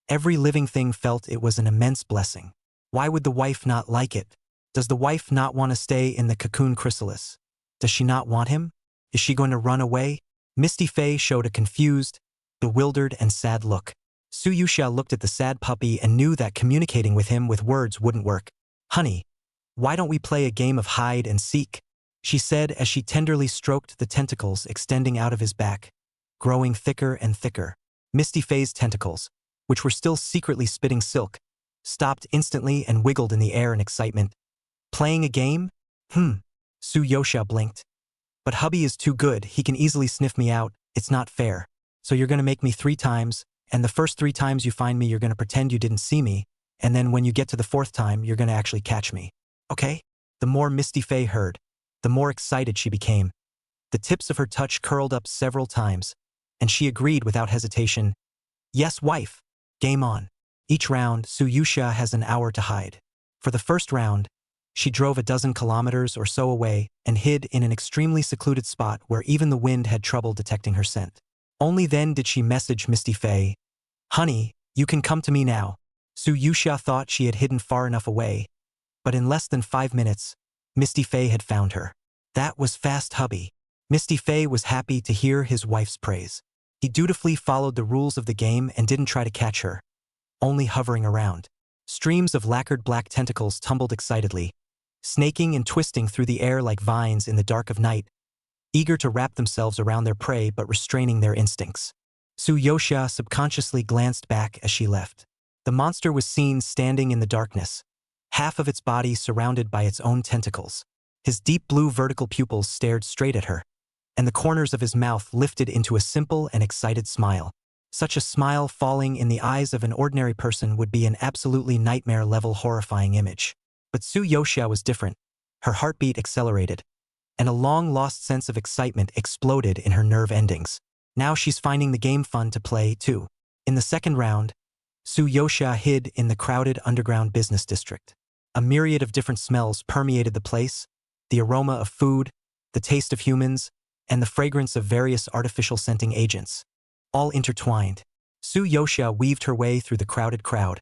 every living thing felt it was an immense blessing. Why would the wife not like it? Does the wife not want to stay in the cocoon chrysalis? Does she not want him? Is she going to run away? Misty Fey showed a confused, bewildered, and sad look. Yusha looked at the sad puppy and knew that communicating with him with words wouldn't work. "Honey, why don't we play a game of hide and seek?" she said as she tenderly stroked the tentacles extending out of his back, growing thicker and thicker. Misty Fey's tentacles, which were still secretly spitting silk, stopped instantly and wiggled in the air in excitement. "Playing a game? Yosha blinked. "But hubby is too good, he can easily sniff me out, it's not fair. So you're gonna make me 3 times, and the first 3 times you find me you're gonna pretend you didn't see me, and then when you get to the 4th time you're gonna actually catch me. Okay?" The more Misty Fey heard, the more excited she became. The tips of her touch curled up several times, and she agreed without hesitation. "Yes, wife. Game on." Each round, Yusha has an hour to hide. For the first round, she drove a dozen kilometers or so away and hid in an extremely secluded spot where even the wind had trouble detecting her scent. Only then did she message Misty Fey, "Honey, you can come to me now." Yusha thought she had hidden far enough away, but in less than 5 minutes, Misty Fey had found her. That was fast, hubby. Misty Fey was happy to hear his wife's praise. He dutifully followed the rules of the game and didn't try to catch her, only hovering around. Streams of lacquered black tentacles tumbled excitedly, snaking and twisting through the air like vines in the dark of night, eager to wrap themselves around their prey but restraining their instincts. Yosha subconsciously glanced back as she left. The monster was seen standing in the darkness, half of its body surrounded by its own tentacles. His deep blue vertical pupils stared straight at her, and the corners of his mouth lifted into a simple and excited smile. Such a smile falling in the eyes of an ordinary person would be an absolutely nightmare-level horrifying image. But Yosha was different. Her heartbeat accelerated, and a long-lost sense of excitement exploded in her nerve endings. Now she's finding the game fun to play, too. In the second round, Yosha hid in the crowded underground business district. A myriad of different smells permeated the place, the aroma of food, the taste of humans, and the fragrance of various artificial scenting agents, all intertwined. Yosha weaved her way through the crowded crowd,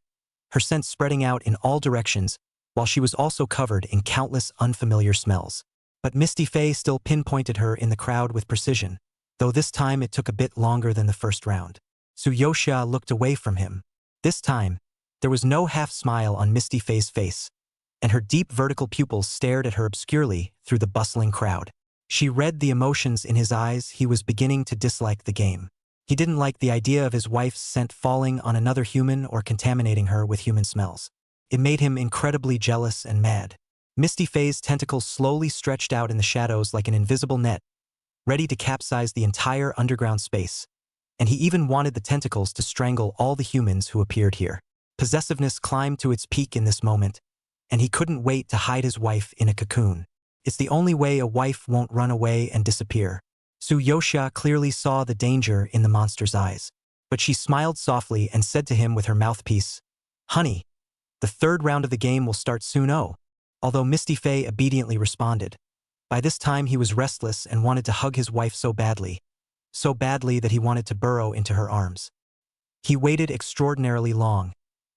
her scent spreading out in all directions, while she was also covered in countless unfamiliar smells. But Misty Fey still pinpointed her in the crowd with precision, though this time it took a bit longer than the first round. Yosha looked away from him. This time, there was no half-smile on Misty Fey's face, and her deep vertical pupils stared at her obscurely through the bustling crowd. She read the emotions in his eyes. He was beginning to dislike the game. He didn't like the idea of his wife's scent falling on another human or contaminating her with human smells. It made him incredibly jealous and mad. Misty Faye's tentacles slowly stretched out in the shadows like an invisible net, ready to capsize the entire underground space. And he even wanted the tentacles to strangle all the humans who appeared here. Possessiveness climbed to its peak in this moment, and he couldn't wait to hide his wife in a cocoon. It's the only way a wife won't run away and disappear. Su-Yoxia clearly saw the danger in the monster's eyes, but she smiled softly and said to him with her mouthpiece, "Honey, the third round of the game will start soon." Although Misty Faye obediently responded. By this time he was restless and wanted to hug his wife so badly that he wanted to burrow into her arms. He waited extraordinarily long,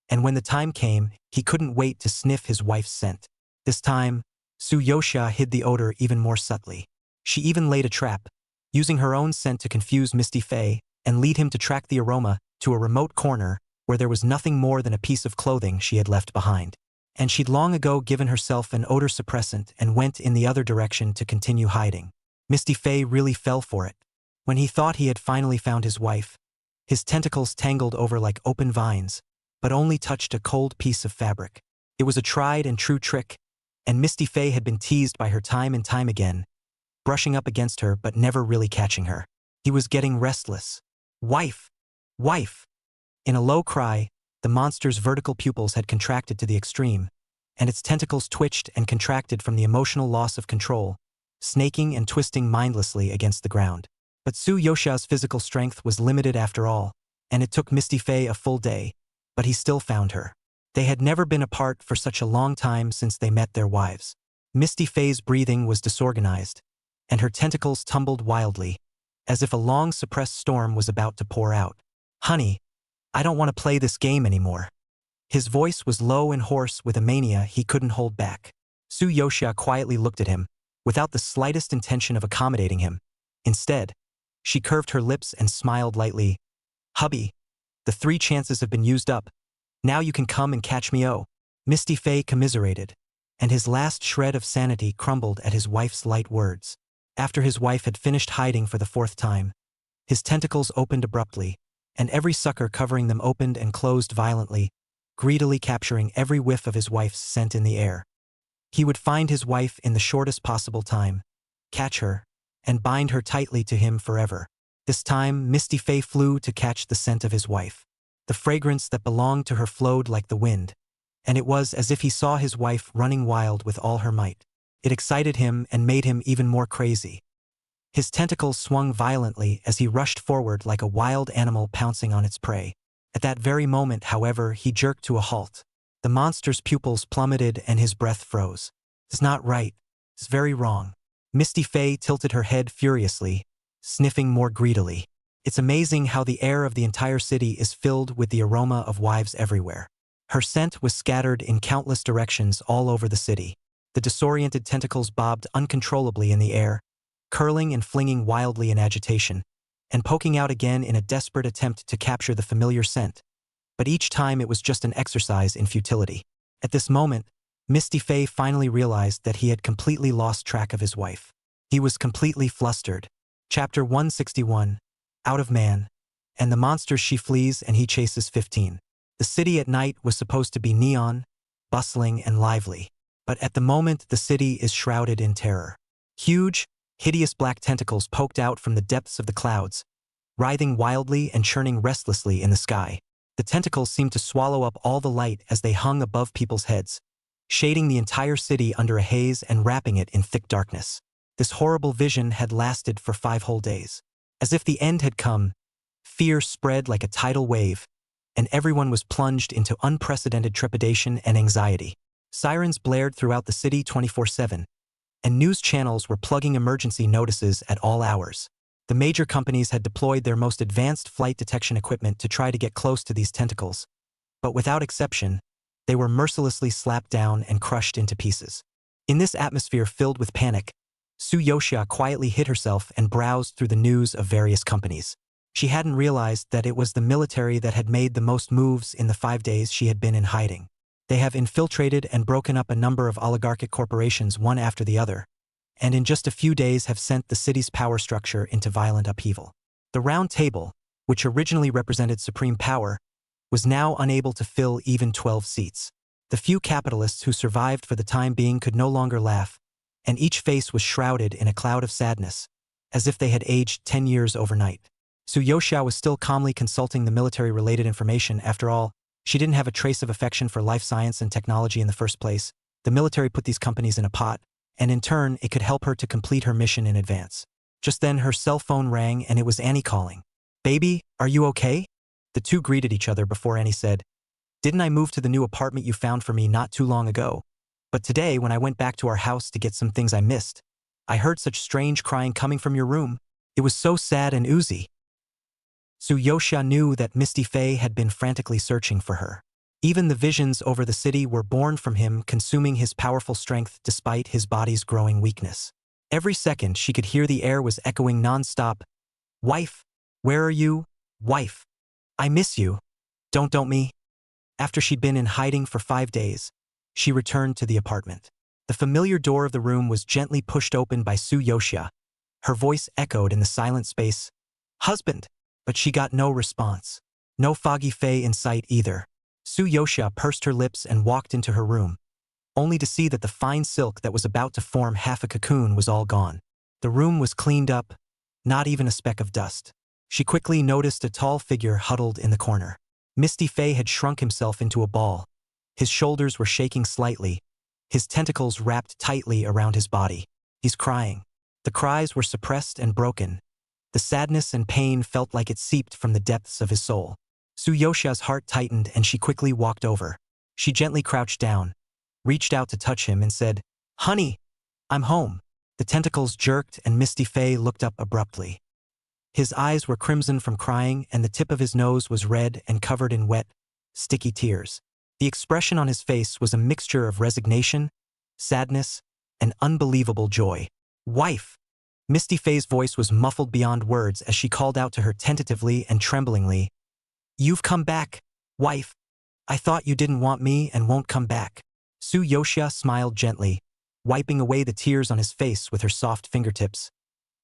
and when the time came, he couldn't wait to sniff his wife's scent. This time, Su-Yoxia hid the odor even more subtly. She even laid a trap, using her own scent to confuse Misty Faye and lead him to track the aroma to a remote corner where there was nothing more than a piece of clothing she had left behind. And she'd long ago given herself an odor suppressant and went in the other direction to continue hiding. Misty Faye really fell for it. When he thought he had finally found his wife, his tentacles tangled over like open vines, but only touched a cold piece of fabric. It was a tried and true trick, and Misty Faye had been teased by her time and time again, brushing up against her but never really catching her. He was getting restless. "Wife! Wife!" In a low cry, the monster's vertical pupils had contracted to the extreme, and its tentacles twitched and contracted from the emotional loss of control, snaking and twisting mindlessly against the ground. But Su-Yoxia's physical strength was limited after all, and it took Misty Faye a full day, but he still found her. They had never been apart for such a long time since they met their wives. Misty Faye's breathing was disorganized, and her tentacles tumbled wildly, as if a long suppressed storm was about to pour out. "Honey, I don't want to play this game anymore." His voice was low and hoarse with a mania he couldn't hold back. Su-Yoxia quietly looked at him, without the slightest intention of accommodating him. Instead, she curved her lips and smiled lightly. "Hubby, the 3 chances have been used up. Now you can come and catch me." Misty Faye commiserated, and his last shred of sanity crumbled at his wife's light words. After his wife had finished hiding for the 4th time, his tentacles opened abruptly, and every sucker covering them opened and closed violently, greedily capturing every whiff of his wife's scent in the air. He would find his wife in the shortest possible time, catch her, and bind her tightly to him forever. This time, Misty Faye flew to catch the scent of his wife. The fragrance that belonged to her flowed like the wind, and it was as if he saw his wife running wild with all her might. It excited him and made him even more crazy. His tentacles swung violently as he rushed forward like a wild animal pouncing on its prey. At that very moment, however, he jerked to a halt. The monster's pupils plummeted and his breath froze. "It's not right. It's very wrong." Misty Faye tilted her head furiously, sniffing more greedily. It's amazing how the air of the entire city is filled with the aroma of wives everywhere. Her scent was scattered in countless directions all over the city. The disoriented tentacles bobbed uncontrollably in the air, curling and flinging wildly in agitation, and poking out again in a desperate attempt to capture the familiar scent. But each time it was just an exercise in futility. At this moment, Misty Faye finally realized that he had completely lost track of his wife. He was completely flustered. Chapter 161, Out of Man, and the monsters she flees and he chases 15. The city at night was supposed to be neon, bustling and lively. But at the moment the city is shrouded in terror. Huge, hideous black tentacles poked out from the depths of the clouds, writhing wildly and churning restlessly in the sky. The tentacles seemed to swallow up all the light as they hung above people's heads, shading the entire city under a haze and wrapping it in thick darkness. This horrible vision had lasted for 5 whole days. As if the end had come, fear spread like a tidal wave, and everyone was plunged into unprecedented trepidation and anxiety. Sirens blared throughout the city 24/7, and news channels were plugging emergency notices at all hours. The major companies had deployed their most advanced flight detection equipment to try to get close to these tentacles, but without exception, they were mercilessly slapped down and crushed into pieces. In this atmosphere filled with panic, Su-Yoxia quietly hid herself and browsed through the news of various companies. She hadn't realized that it was the military that had made the most moves in the 5 days she had been in hiding. They have infiltrated and broken up a number of oligarchic corporations one after the other, and in just a few days have sent the city's power structure into violent upheaval. The Round Table, which originally represented supreme power, was now unable to fill even 12 seats. The few capitalists who survived for the time being could no longer laugh, and each face was shrouded in a cloud of sadness, as if they had aged 10 years overnight. Su-Yoxia was still calmly consulting the military-related information. After all, she didn't have a trace of affection for life science and technology in the first place. The military put these companies in a pot, and in turn, it could help her to complete her mission in advance. Just then, her cell phone rang and it was Annie calling. "Baby, are you okay?" The two greeted each other before Annie said, "Didn't I move to the new apartment you found for me not too long ago? But today, when I went back to our house to get some things I missed, I heard such strange crying coming from your room. It was so sad and oozy." Su-Yoxia knew that Misty Faye had been frantically searching for her. Even the visions over the city were born from him, consuming his powerful strength despite his body's growing weakness. Every second, she could hear the air was echoing non-stop. "Wife, where are you? Wife, I miss you. Don't me." After she'd been in hiding for 5 days, she returned to the apartment. The familiar door of the room was gently pushed open by Su-Yoxia. Her voice echoed in the silent space, "Husband!" But she got no response. No Foggy Faye in sight either. Su-Yoxia pursed her lips and walked into her room, only to see that the fine silk that was about to form half a cocoon was all gone. The room was cleaned up, not even a speck of dust. She quickly noticed a tall figure huddled in the corner. Misty Faye had shrunk himself into a ball. His shoulders were shaking slightly, his tentacles wrapped tightly around his body. He's crying. The cries were suppressed and broken. The sadness and pain felt like it seeped from the depths of his soul. Su-Yoxia's heart tightened and she quickly walked over. She gently crouched down, reached out to touch him and said, "Honey, I'm home." The tentacles jerked and Misty Faye looked up abruptly. His eyes were crimson from crying and the tip of his nose was red and covered in wet, sticky tears. The expression on his face was a mixture of resignation, sadness, and unbelievable joy. "Wife!" Misty Faye's voice was muffled beyond words as she called out to her tentatively and tremblingly, "You've come back, wife. I thought you didn't want me and won't come back." Su-Yoxia smiled gently, wiping away the tears on his face with her soft fingertips.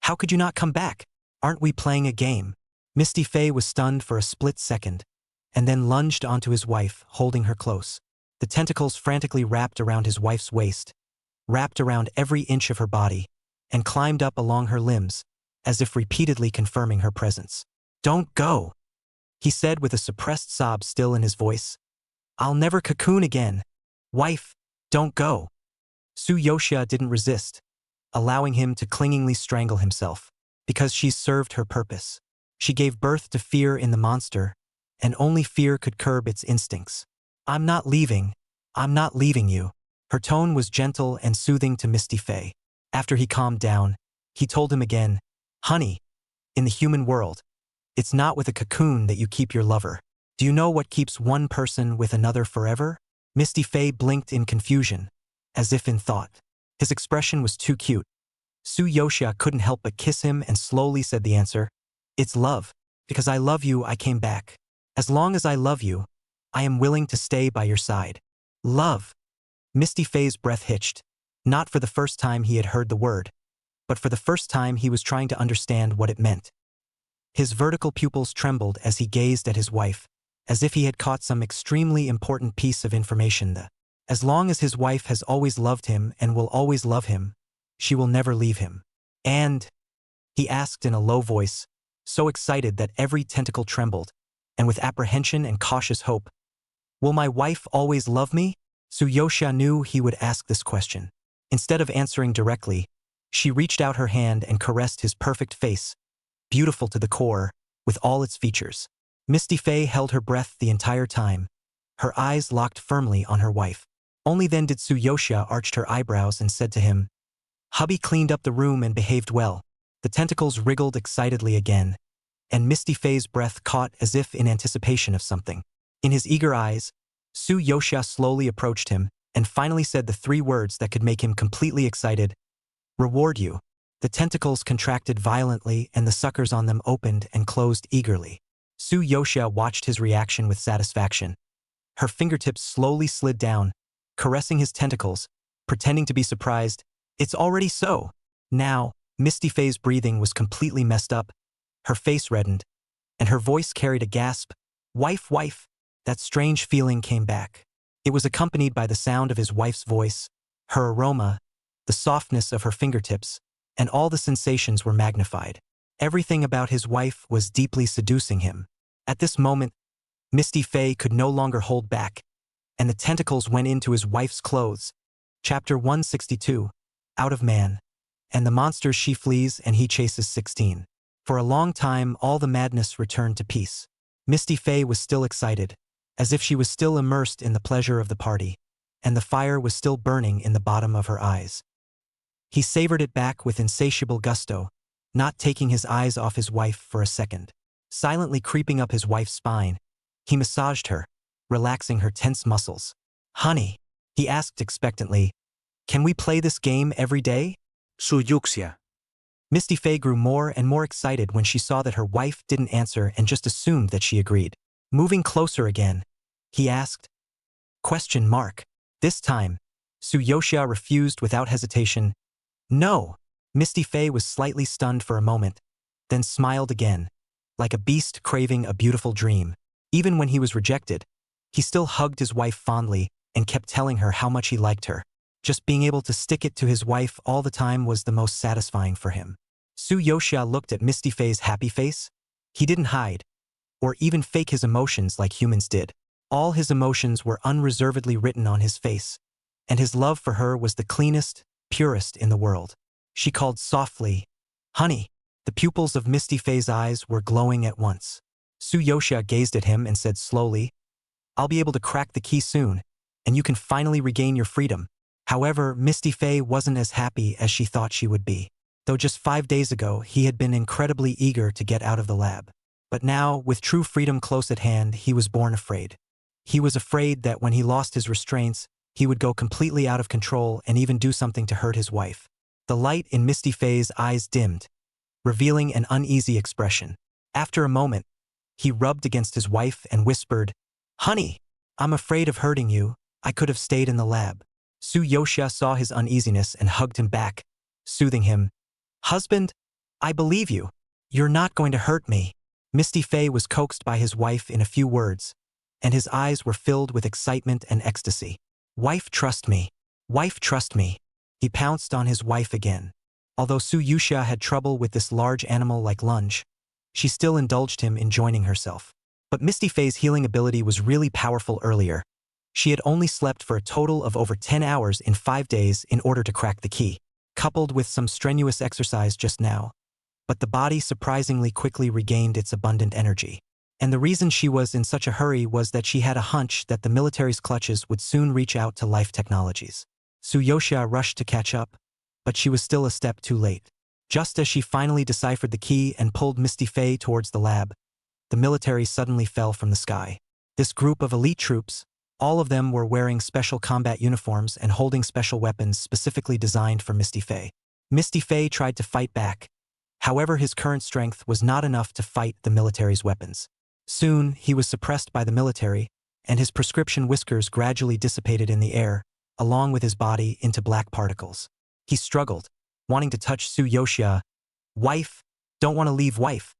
"How could you not come back? Aren't we playing a game?" Misty Faye was stunned for a split second, and then lunged onto his wife, holding her close. The tentacles frantically wrapped around his wife's waist, wrapped around every inch of her body, and climbed up along her limbs, as if repeatedly confirming her presence. "Don't go," he said with a suppressed sob still in his voice. "I'll never cocoon again. Wife, don't go." Su-Yoxia didn't resist, allowing him to clingingly strangle himself. Because she served her purpose. She gave birth to fear in the monster, and only fear could curb its instincts. "I'm not leaving. I'm not leaving you." Her tone was gentle and soothing to Misty Faye. After he calmed down, he told him again, "Honey, in the human world, it's not with a cocoon that you keep your lover. Do you know what keeps one person with another forever?" Misty Faye blinked in confusion, as if in thought. His expression was too cute. Su-Yoxia couldn't help but kiss him and slowly said the answer, "It's love. Because I love you, I came back. As long as I love you, I am willing to stay by your side." Love. Misty Faye's breath hitched, not for the first time he had heard the word, but for the first time he was trying to understand what it meant. His vertical pupils trembled as he gazed at his wife, as if he had caught some extremely important piece of information that, as long as his wife has always loved him and will always love him, she will never leave him. "And?" he asked in a low voice, so excited that every tentacle trembled, and with apprehension and cautious hope. "Will my wife always love me?" Su-Yoxia knew he would ask this question. Instead of answering directly, she reached out her hand and caressed his perfect face, beautiful to the core, with all its features. Misty Faye held her breath the entire time, her eyes locked firmly on her wife. Only then did Su-Yoxia arch her eyebrows and said to him, "Hubby cleaned up the room and behaved well." The tentacles wriggled excitedly again, and Misty Faye's breath caught as if in anticipation of something. In his eager eyes, Su-Yoxia slowly approached him and finally said the 3 words that could make him completely excited, "Reward you." The tentacles contracted violently and the suckers on them opened and closed eagerly. Su-Yoxia watched his reaction with satisfaction. Her fingertips slowly slid down, caressing his tentacles, pretending to be surprised. "It's already so." Now, Misty Faye's breathing was completely messed up, her face reddened, and her voice carried a gasp. "Wife, wife." That strange feeling came back. It was accompanied by the sound of his wife's voice, her aroma, the softness of her fingertips, and all the sensations were magnified. Everything about his wife was deeply seducing him. At this moment, Misty Faye could no longer hold back, and the tentacles went into his wife's clothes. Chapter 162, Out of Man. And the monsters she flees and he chases 16. For a long time, all the madness returned to peace. Misty Faye was still excited, as if she was still immersed in the pleasure of the party, and the fire was still burning in the bottom of her eyes. He savored it back with insatiable gusto, not taking his eyes off his wife for a second. Silently creeping up his wife's spine, he massaged her, relaxing her tense muscles. "Honey," he asked expectantly, "can we play this game every day?" Su Yuxia. Misty Faye grew more and more excited when she saw that her wife didn't answer and just assumed that she agreed. Moving closer again, he asked, Question mark. This time, Su Yoxia refused without hesitation. "No." Misty Faye was slightly stunned for a moment, then smiled again, like a beast craving a beautiful dream. Even when he was rejected, he still hugged his wife fondly and kept telling her how much he liked her. Just being able to stick it to his wife all the time was the most satisfying for him. Su Yoxia looked at Misty Faye's happy face. He didn't hide, or even fake his emotions like humans did. All his emotions were unreservedly written on his face, and his love for her was the cleanest, purest in the world. She called softly, "Honey." The pupils of Misty Faye's eyes were glowing at once. Su Yoxia gazed at him and said slowly, "I'll be able to crack the key soon, and you can finally regain your freedom." However, Misty Faye wasn't as happy as she thought she would be. Though just 5 days ago, he had been incredibly eager to get out of the lab. But now, with true freedom close at hand, he was born afraid. He was afraid that when he lost his restraints, he would go completely out of control and even do something to hurt his wife. The light in Misty Faye's eyes dimmed, revealing an uneasy expression. After a moment, he rubbed against his wife and whispered, "Honey, I'm afraid of hurting you. I could have stayed in the lab." Su Yoxia saw his uneasiness and hugged him back, soothing him. "Husband, I believe you. You're not going to hurt me." Misty Faye was coaxed by his wife in a few words, and his eyes were filled with excitement and ecstasy. "Wife, trust me. Wife, trust me." He pounced on his wife again. Although Su Yoxia had trouble with this large animal like lunge, she still indulged him in joining herself. But Misty Faye's healing ability was really powerful earlier. She had only slept for a total of over 10 hours in 5 days in order to crack the key, coupled with some strenuous exercise just now. But the body surprisingly quickly regained its abundant energy. And the reason she was in such a hurry was that she had a hunch that the military's clutches would soon reach out to life technologies. Su Yoxia rushed to catch up, but she was still a step too late. Just as she finally deciphered the key and pulled Misty Faye towards the lab, the military suddenly fell from the sky. This group of elite troops, all of them were wearing special combat uniforms and holding special weapons specifically designed for Misty Faye. Misty Faye tried to fight back. However, his current strength was not enough to fight the military's weapons. Soon, he was suppressed by the military, and his prescription whiskers gradually dissipated in the air, along with his body into black particles. He struggled, wanting to touch Su Yoxia. "Wife, don't want to leave wife."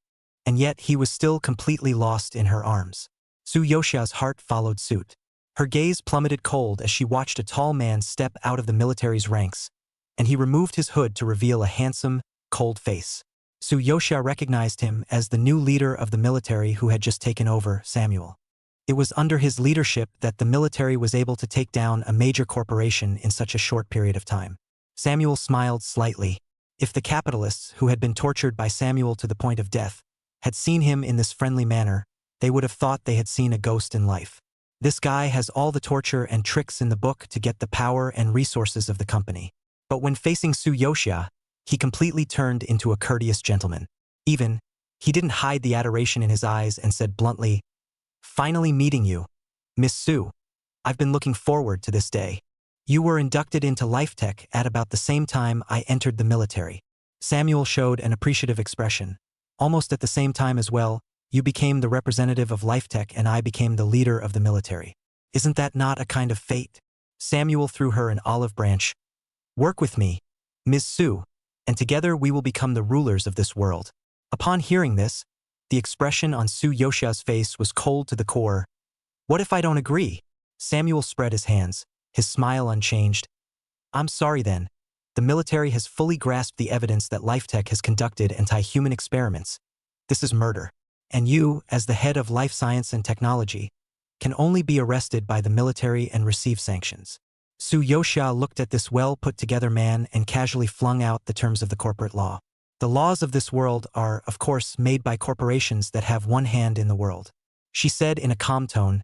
And yet he was still completely lost in her arms. Su Yoxia's heart followed suit. Her gaze plummeted cold as she watched a tall man step out of the military's ranks, and he removed his hood to reveal a handsome, cold face. Su Yoxia recognized him as the new leader of the military who had just taken over, Samuel. It was under his leadership that the military was able to take down a major corporation in such a short period of time. Samuel smiled slightly. If the capitalists, who had been tortured by Samuel to the point of death, had seen him in this friendly manner, they would have thought they had seen a ghost in life. This guy has all the torture and tricks in the book to get the power and resources of the company. But when facing Su Yoxia, he completely turned into a courteous gentleman. Even, he didn't hide the adoration in his eyes and said bluntly, "Finally meeting you, Miss Su. I've been looking forward to this day. You were inducted into Life Tech at about the same time I entered the military." Samuel showed an appreciative expression. "Almost at the same time as well, you became the representative of Life Tech and I became the leader of the military. Isn't that not a kind of fate?" Samuel threw her an olive branch. "Work with me, Ms. Su, and together we will become the rulers of this world." Upon hearing this, the expression on Su Yoxia's face was cold to the core. "What if I don't agree?" Samuel spread his hands, his smile unchanged. I'm sorry then. The military has fully grasped the evidence that LifeTech has conducted anti-human experiments. This is murder. And you, as the head of life science and technology, can only be arrested by the military and receive sanctions. Su Yoxia looked at this well-put-together man and casually flung out the terms of the corporate law. The laws of this world are, of course, made by corporations that have one hand in the world. She said in a calm tone,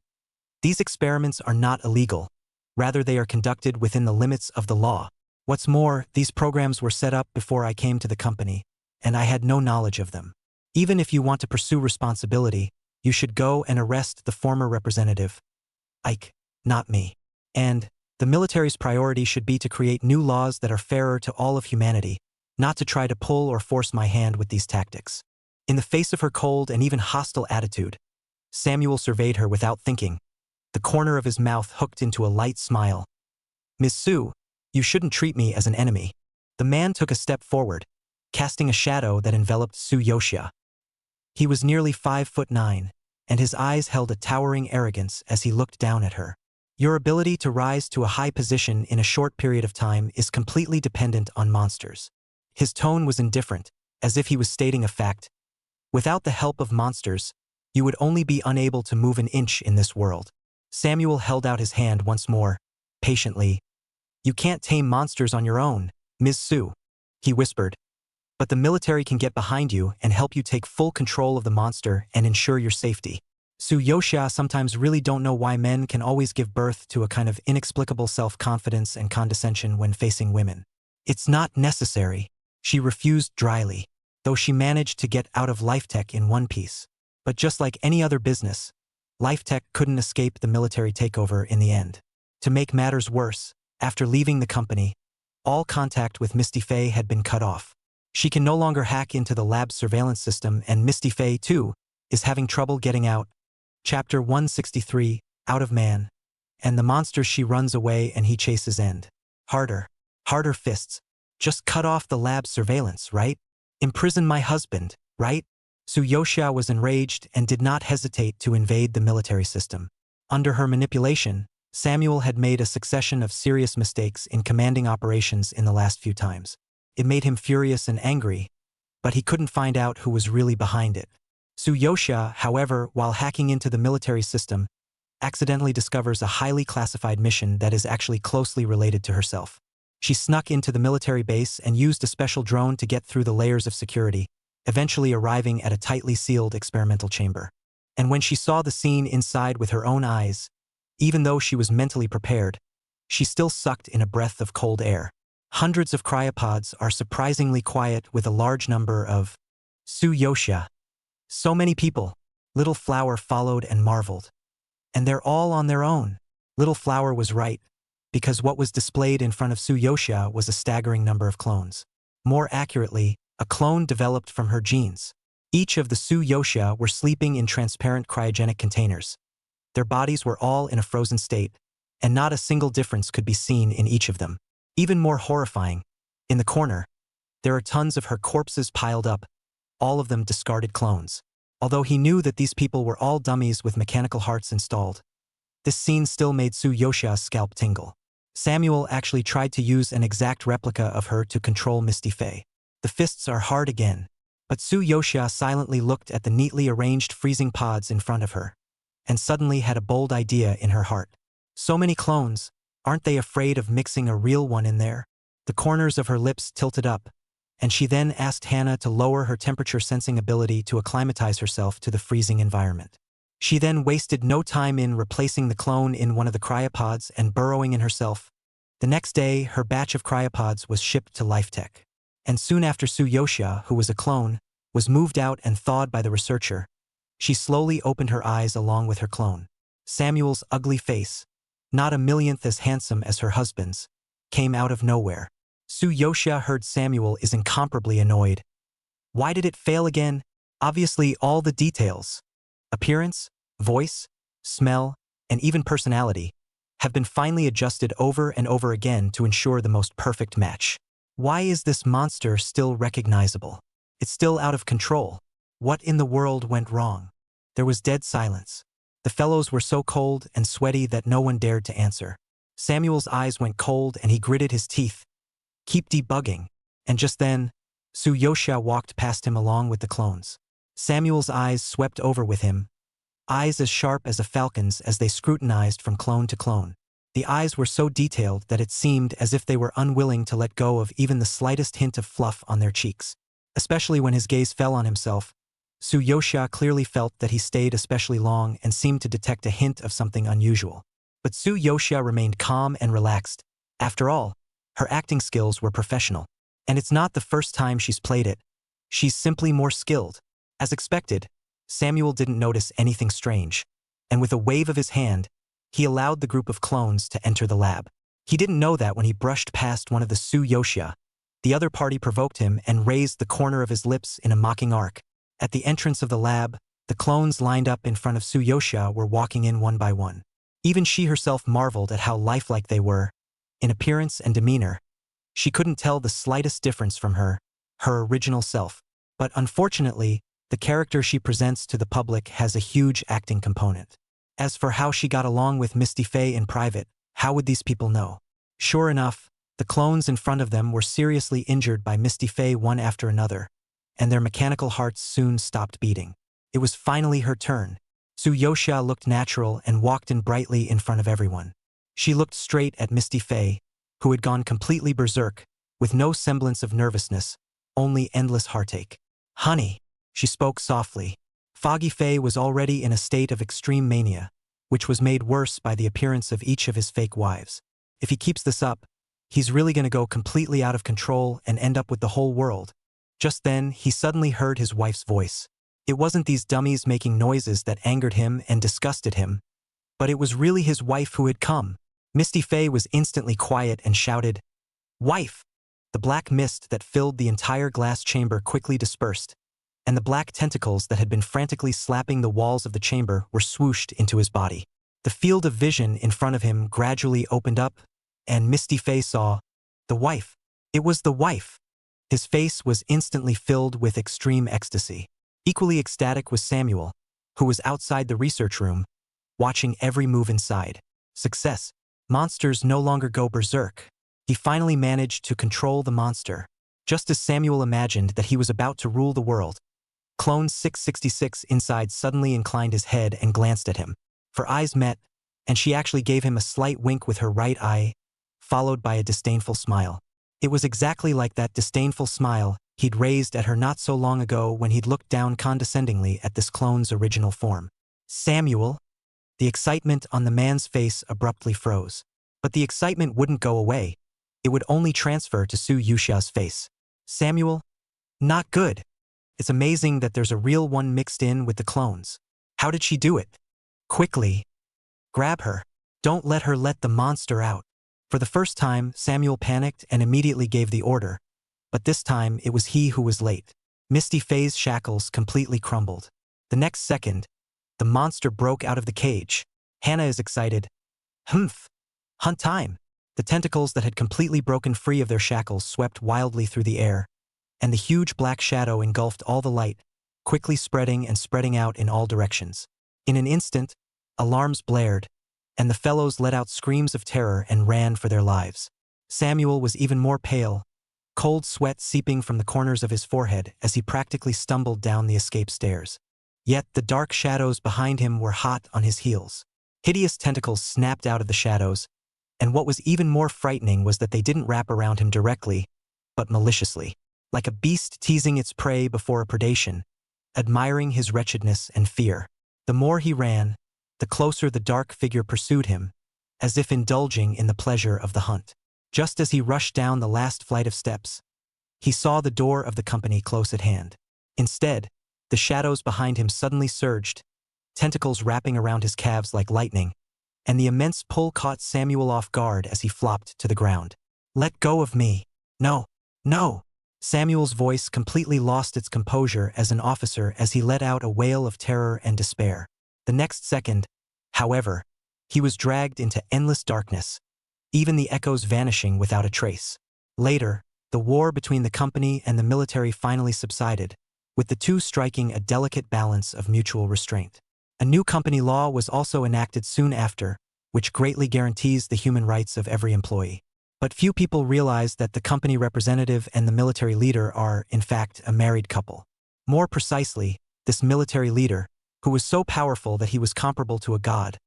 these experiments are not illegal. Rather, they are conducted within the limits of the law. What's more, these programs were set up before I came to the company, and I had no knowledge of them. Even if you want to pursue responsibility, you should go and arrest the former representative. Ike, not me. And the military's priority should be to create new laws that are fairer to all of humanity, not to try to pull or force my hand with these tactics. In the face of her cold and even hostile attitude, Samuel surveyed her without thinking, the corner of his mouth hooked into a light smile. Miss Su, you shouldn't treat me as an enemy. The man took a step forward, casting a shadow that enveloped Su Yoxia. He was nearly 5'9", and his eyes held a towering arrogance as he looked down at her. Your ability to rise to a high position in a short period of time is completely dependent on monsters. His tone was indifferent, as if he was stating a fact. Without the help of monsters, you would only be unable to move an inch in this world. Samuel held out his hand once more, patiently. You can't tame monsters on your own, Ms. Su, he whispered. But the military can get behind you and help you take full control of the monster and ensure your safety. Su Yoxia sometimes really don't know why men can always give birth to a kind of inexplicable self-confidence and condescension when facing women. It's not necessary, she refused dryly, though she managed to get out of LifeTech in one piece. But just like any other business, LifeTech couldn't escape the military takeover in the end. To make matters worse, after leaving the company, all contact with Misty Fey had been cut off. She can no longer hack into the lab's surveillance system, and Misty Fey, too, is having trouble getting out. Chapter 163, Out of Man. And the monster she runs away and he chases end. Harder. Harder fists. Just cut off the lab's surveillance, right? Imprison my husband, right? Su Yoxia was enraged and did not hesitate to invade the military system. Under her manipulation, Samuel had made a succession of serious mistakes in commanding operations in the last few times. It made him furious and angry, but he couldn't find out who was really behind it. Su Yoxia, however, while hacking into the military system, accidentally discovers a highly classified mission that is actually closely related to herself. She snuck into the military base and used a special drone to get through the layers of security, eventually arriving at a tightly sealed experimental chamber. And when she saw the scene inside with her own eyes, even though she was mentally prepared, she still sucked in a breath of cold air. Hundreds of cryopods are surprisingly quiet with a large number of Su Yoxia. So many people. Little Flower followed and marveled. And they're all on their own. Little Flower was right, because what was displayed in front of Su Yoxia was a staggering number of clones. More accurately, a clone developed from her genes. Each of the Su Yoxia were sleeping in transparent cryogenic containers. Their bodies were all in a frozen state, and not a single difference could be seen in each of them. Even more horrifying, in the corner, there are tons of her corpses piled up, all of them discarded clones. Although he knew that these people were all dummies with mechanical hearts installed, this scene still made Su Yoxia's scalp tingle. Samuel actually tried to use an exact replica of her to control Misty Fey. The fists are hard again, but Su Yoxia silently looked at the neatly arranged freezing pods in front of her, and suddenly had a bold idea in her heart. So many clones, aren't they afraid of mixing a real one in there? The corners of her lips tilted up, and she then asked Hannah to lower her temperature-sensing ability to acclimatize herself to the freezing environment. She then wasted no time in replacing the clone in one of the cryopods and burrowing in herself. The next day, her batch of cryopods was shipped to LifeTech. And soon after Su Yoxia, who was a clone, was moved out and thawed by the researcher, she slowly opened her eyes along with her clone. Samuel's ugly face, not a millionth as handsome as her husband's, came out of nowhere. Su Yoxia heard Samuel is incomparably annoyed. Why did it fail again? Obviously all the details, appearance, voice, smell, and even personality, have been finely adjusted over and over again to ensure the most perfect match. Why is this monster still recognizable? It's still out of control. What in the world went wrong? There was dead silence. The fellows were so cold and sweaty that no one dared to answer. Samuel's eyes went cold and he gritted his teeth. Keep debugging. And just then, Su-yoshia walked past him along with the clones. Samuel's eyes swept over with him, eyes as sharp as a falcon's as they scrutinized from clone to clone. The eyes were so detailed that it seemed as if they were unwilling to let go of even the slightest hint of fluff on their cheeks. Especially when his gaze fell on himself, Su-yoshia clearly felt that he stayed especially long and seemed to detect a hint of something unusual. But Su-yoshia remained calm and relaxed. After all, her acting skills were professional. And it's not the first time she's played it. She's simply more skilled. As expected, Samuel didn't notice anything strange. And with a wave of his hand, he allowed the group of clones to enter the lab. He didn't know that when he brushed past one of the Su-yoshia, the other party provoked him and raised the corner of his lips in a mocking arc. At the entrance of the lab, the clones lined up in front of Su-yoshia were walking in one by one. Even she herself marveled at how lifelike they were. In appearance and demeanor, she couldn't tell the slightest difference from her original self. But unfortunately, the character she presents to the public has a huge acting component. As for how she got along with Misty Faye in private, how would these people know? Sure enough, the clones in front of them were seriously injured by Misty Faye one after another, and their mechanical hearts soon stopped beating. It was finally her turn. Su-yoshia looked natural and walked in brightly in front of everyone. She looked straight at Misty Faye, who had gone completely berserk, with no semblance of nervousness, only endless heartache. "Honey," she spoke softly. Foggy Faye was already in a state of extreme mania, which was made worse by the appearance of each of his fake wives. If he keeps this up, he's really gonna go completely out of control and end up with the whole world. Just then, he suddenly heard his wife's voice. It wasn't these dummies making noises that angered him and disgusted him, but it was really his wife who had come. Misty Faye was instantly quiet and shouted, "Wife!" The black mist that filled the entire glass chamber quickly dispersed, and the black tentacles that had been frantically slapping the walls of the chamber were swooshed into his body. The field of vision in front of him gradually opened up, and Misty Faye saw the wife. It was the wife. His face was instantly filled with extreme ecstasy. Equally ecstatic was Samuel, who was outside the research room, watching every move inside. Success. Monsters no longer go berserk. He finally managed to control the monster. Just as Samuel imagined that he was about to rule the world, Clone 666 inside suddenly inclined his head and glanced at him. Her eyes met, and she actually gave him a slight wink with her right eye, followed by a disdainful smile. It was exactly like that disdainful smile he'd raised at her not so long ago when he'd looked down condescendingly at this clone's original form. "Samuel?" The excitement on the man's face abruptly froze. But the excitement wouldn't go away. It would only transfer to Su-yoshia's face. "Samuel? Not good. It's amazing that there's a real one mixed in with the clones. How did she do it? Quickly. Grab her. Don't let her let the monster out." For the first time, Samuel panicked and immediately gave the order. But this time, it was he who was late. Misty Faye's shackles completely crumbled. The next second, the monster broke out of the cage. Hannah is excited. "Humph! Hunt time!" The tentacles that had completely broken free of their shackles swept wildly through the air, and the huge black shadow engulfed all the light, quickly spreading and spreading out in all directions. In an instant, alarms blared, and the fellows let out screams of terror and ran for their lives. Samuel was even more pale, cold sweat seeping from the corners of his forehead as he practically stumbled down the escape stairs. Yet the dark shadows behind him were hot on his heels. Hideous tentacles snapped out of the shadows, and what was even more frightening was that they didn't wrap around him directly, but maliciously, like a beast teasing its prey before a predation, admiring his wretchedness and fear. The more he ran, the closer the dark figure pursued him, as if indulging in the pleasure of the hunt. Just as he rushed down the last flight of steps, he saw the door of the company close at hand. Instead, the shadows behind him suddenly surged, tentacles wrapping around his calves like lightning, and the immense pull caught Samuel off guard as he flopped to the ground. "Let go of me. No, no." Samuel's voice completely lost its composure as an officer as he let out a wail of terror and despair. The next second, however, he was dragged into endless darkness, even the echoes vanishing without a trace. Later, the war between the company and the military finally subsided, with the two striking a delicate balance of mutual restraint. A new company law was also enacted soon after, which greatly guarantees the human rights of every employee. But few people realize that the company representative and the military leader are, in fact, a married couple. More precisely, this military leader, who was so powerful that he was comparable to a god,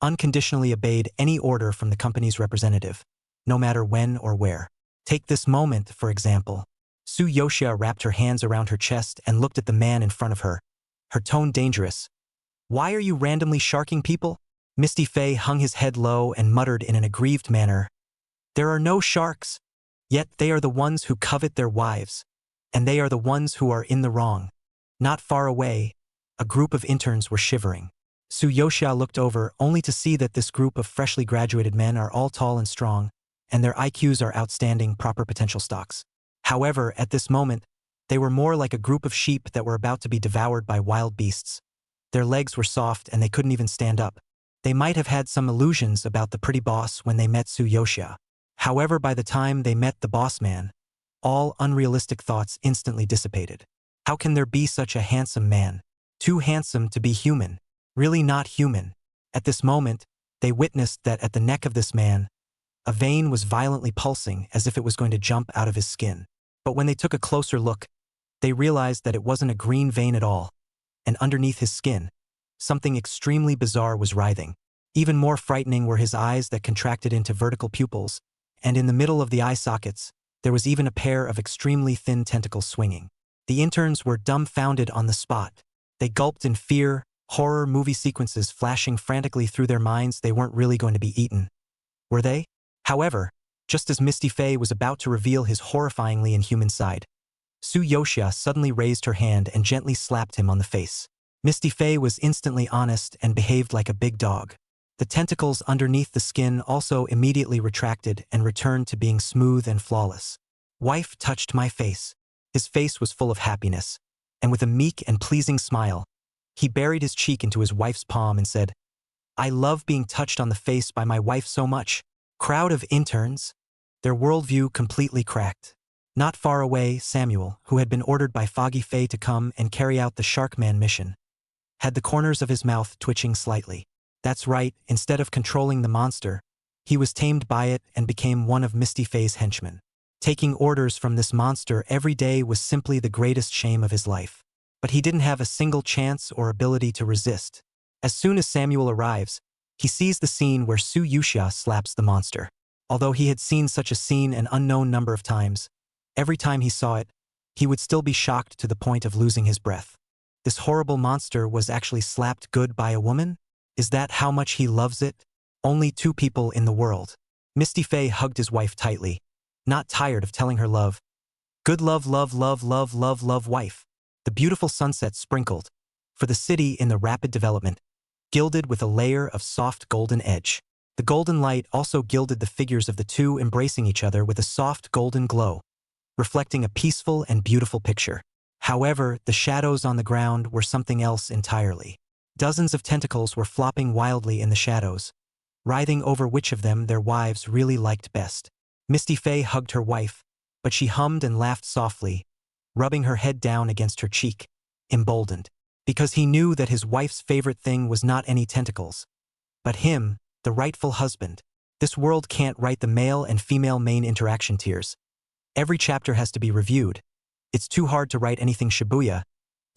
unconditionally obeyed any order from the company's representative, no matter when or where. Take this moment, for example. Su Yoshia wrapped her hands around her chest and looked at the man in front of her, her tone dangerous. "Why are you randomly sharking people?" Misty Fei hung his head low and muttered in an aggrieved manner, "There are no sharks. Yet they are the ones who covet their wives, and they are the ones who are in the wrong." Not far away, a group of interns were shivering. Su Yoshia looked over only to see that this group of freshly graduated men are all tall and strong, and their IQs are outstanding proper potential stocks. However, at this moment, they were more like a group of sheep that were about to be devoured by wild beasts. Their legs were soft and they couldn't even stand up. They might have had some illusions about the pretty boss when they met Su Yoshia. However, by the time they met the boss man, all unrealistic thoughts instantly dissipated. How can there be such a handsome man? Too handsome to be human. Really not human. At this moment, they witnessed that at the neck of this man, a vein was violently pulsing as if it was going to jump out of his skin. But when they took a closer look, they realized that it wasn't a green vein at all, and underneath his skin, something extremely bizarre was writhing. Even more frightening were his eyes that contracted into vertical pupils, and in the middle of the eye sockets, there was even a pair of extremely thin tentacles swinging. The interns were dumbfounded on the spot. They gulped in fear, horror movie sequences flashing frantically through their minds. They weren't really going to be eaten. Were they? However, just as Misty Fei was about to reveal his horrifyingly inhuman side, Su Yoshia suddenly raised her hand and gently slapped him on the face. Misty Fei was instantly honest and behaved like a big dog. The tentacles underneath the skin also immediately retracted and returned to being smooth and flawless. "Wife touched my face." His face was full of happiness, and with a meek and pleasing smile, he buried his cheek into his wife's palm and said, "I love being touched on the face by my wife so much." Crowd of interns, their worldview completely cracked. Not far away, Samuel, who had been ordered by Foggy Fei to come and carry out the Sharkman mission, had the corners of his mouth twitching slightly. That's right, instead of controlling the monster, he was tamed by it and became one of Misty Fei's henchmen. Taking orders from this monster every day was simply the greatest shame of his life. But he didn't have a single chance or ability to resist. As soon as Samuel arrives, he sees the scene where Su Yoshia slaps the monster. Although he had seen such a scene an unknown number of times, every time he saw it, he would still be shocked to the point of losing his breath. This horrible monster was actually slapped good by a woman? Is that how much he loves it? Only two people in the world. Misty Fei hugged his wife tightly, not tired of telling her love. Good love, love, love, love, love, love, wife. The beautiful sunset sprinkled, for the city in the rapid development, gilded with a layer of soft golden edge. The golden light also gilded the figures of the two embracing each other with a soft golden glow, reflecting a peaceful and beautiful picture. However, the shadows on the ground were something else entirely. Dozens of tentacles were flopping wildly in the shadows, writhing over which of them their wives really liked best. Misty Fei hugged her wife, but she hummed and laughed softly, rubbing her head down against her cheek, emboldened, because he knew that his wife's favorite thing was not any tentacles, but him, the rightful husband. This world can't write the male and female main interaction tiers. Every chapter has to be reviewed. It's too hard to write anything Shibuya.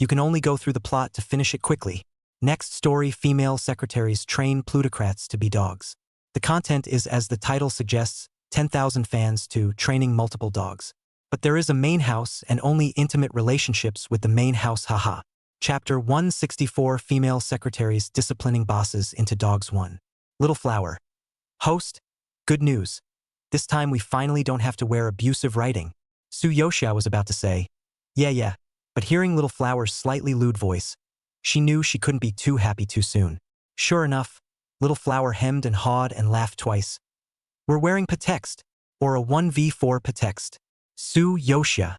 You can only go through the plot to finish it quickly. Next story: female secretaries train plutocrats to be dogs. The content is, as the title suggests, 10,000 fans to training multiple dogs. But there is a main house and only intimate relationships with the main house, haha. Chapter 164: Female Secretaries Disciplining Bosses into Dogs 1. Little Flower. Host, good news. This time we finally don't have to wear abusive writing. Su Yoshia was about to say, yeah, but hearing Little Flower's slightly lewd voice, she knew she couldn't be too happy too soon. Sure enough, Little Flower hemmed and hawed and laughed twice. We're wearing pretext, or a 1v4 pretext. Su Yoshia.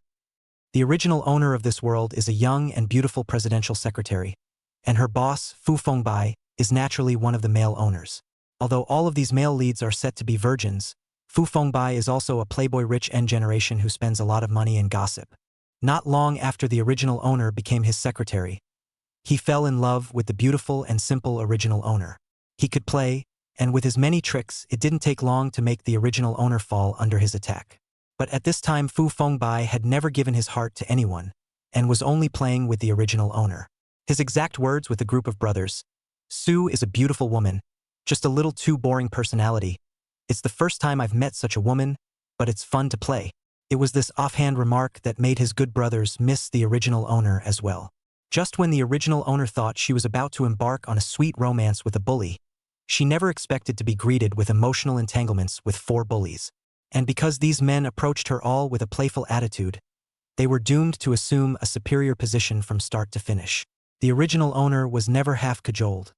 The original owner of this world is a young and beautiful presidential secretary, and her boss, Fu Fengbai, is naturally one of the male owners. Although all of these male leads are set to be virgins, Fu Fengbai is also a playboy rich N generation who spends a lot of money in gossip. Not long after the original owner became his secretary, He fell in love with the beautiful and simple original owner. He could play, and with his many tricks, it didn't take long to make the original owner fall under his attack. But at this time Fu Fengbai had never given his heart to anyone, and was only playing with the original owner. His exact words with a group of brothers: "Sue is a beautiful woman, just a little too boring personality. It's the first time I've met such a woman, but it's fun to play." It was this offhand remark that made his good brothers miss the original owner as well. Just when the original owner thought she was about to embark on a sweet romance with a bully, she never expected to be greeted with emotional entanglements with 4 bullies. And because these men approached her all with a playful attitude, they were doomed to assume a superior position from start to finish. The original owner was never half cajoled,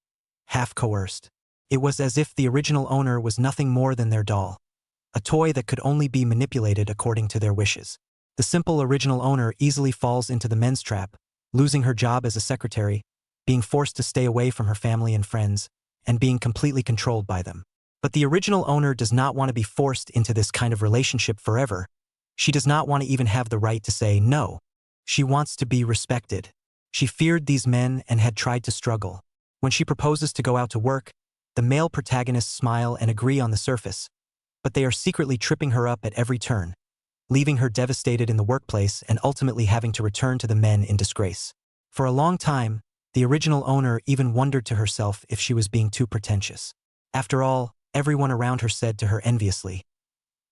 half coerced. It was as if the original owner was nothing more than their doll, a toy that could only be manipulated according to their wishes. The simple original owner easily falls into the men's trap, losing her job as a secretary, being forced to stay away from her family and friends, and being completely controlled by them. But the original owner does not want to be forced into this kind of relationship forever. She does not want to even have the right to say no. She wants to be respected. She feared these men and had tried to struggle. When she proposes to go out to work, the male protagonists smile and agree on the surface, but they are secretly tripping her up at every turn, leaving her devastated in the workplace and ultimately having to return to the men in disgrace. For a long time, the original owner even wondered to herself if she was being too pretentious. After all, everyone around her said to her enviously,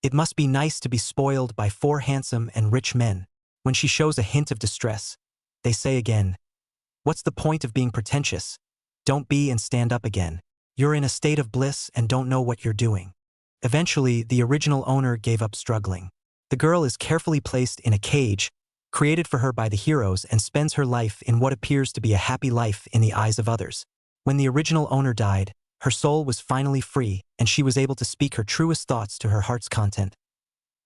"It must be nice to be spoiled by 4 handsome and rich men." When she shows a hint of distress, they say again, "What's the point of being pretentious? Don't be and stand up again. You're in a state of bliss and don't know what you're doing." Eventually, the original owner gave up struggling. The girl is carefully placed in a cage, created for her by the heroes, and spends her life in what appears to be a happy life in the eyes of others. When the original owner died, her soul was finally free, and she was able to speak her truest thoughts to her heart's content.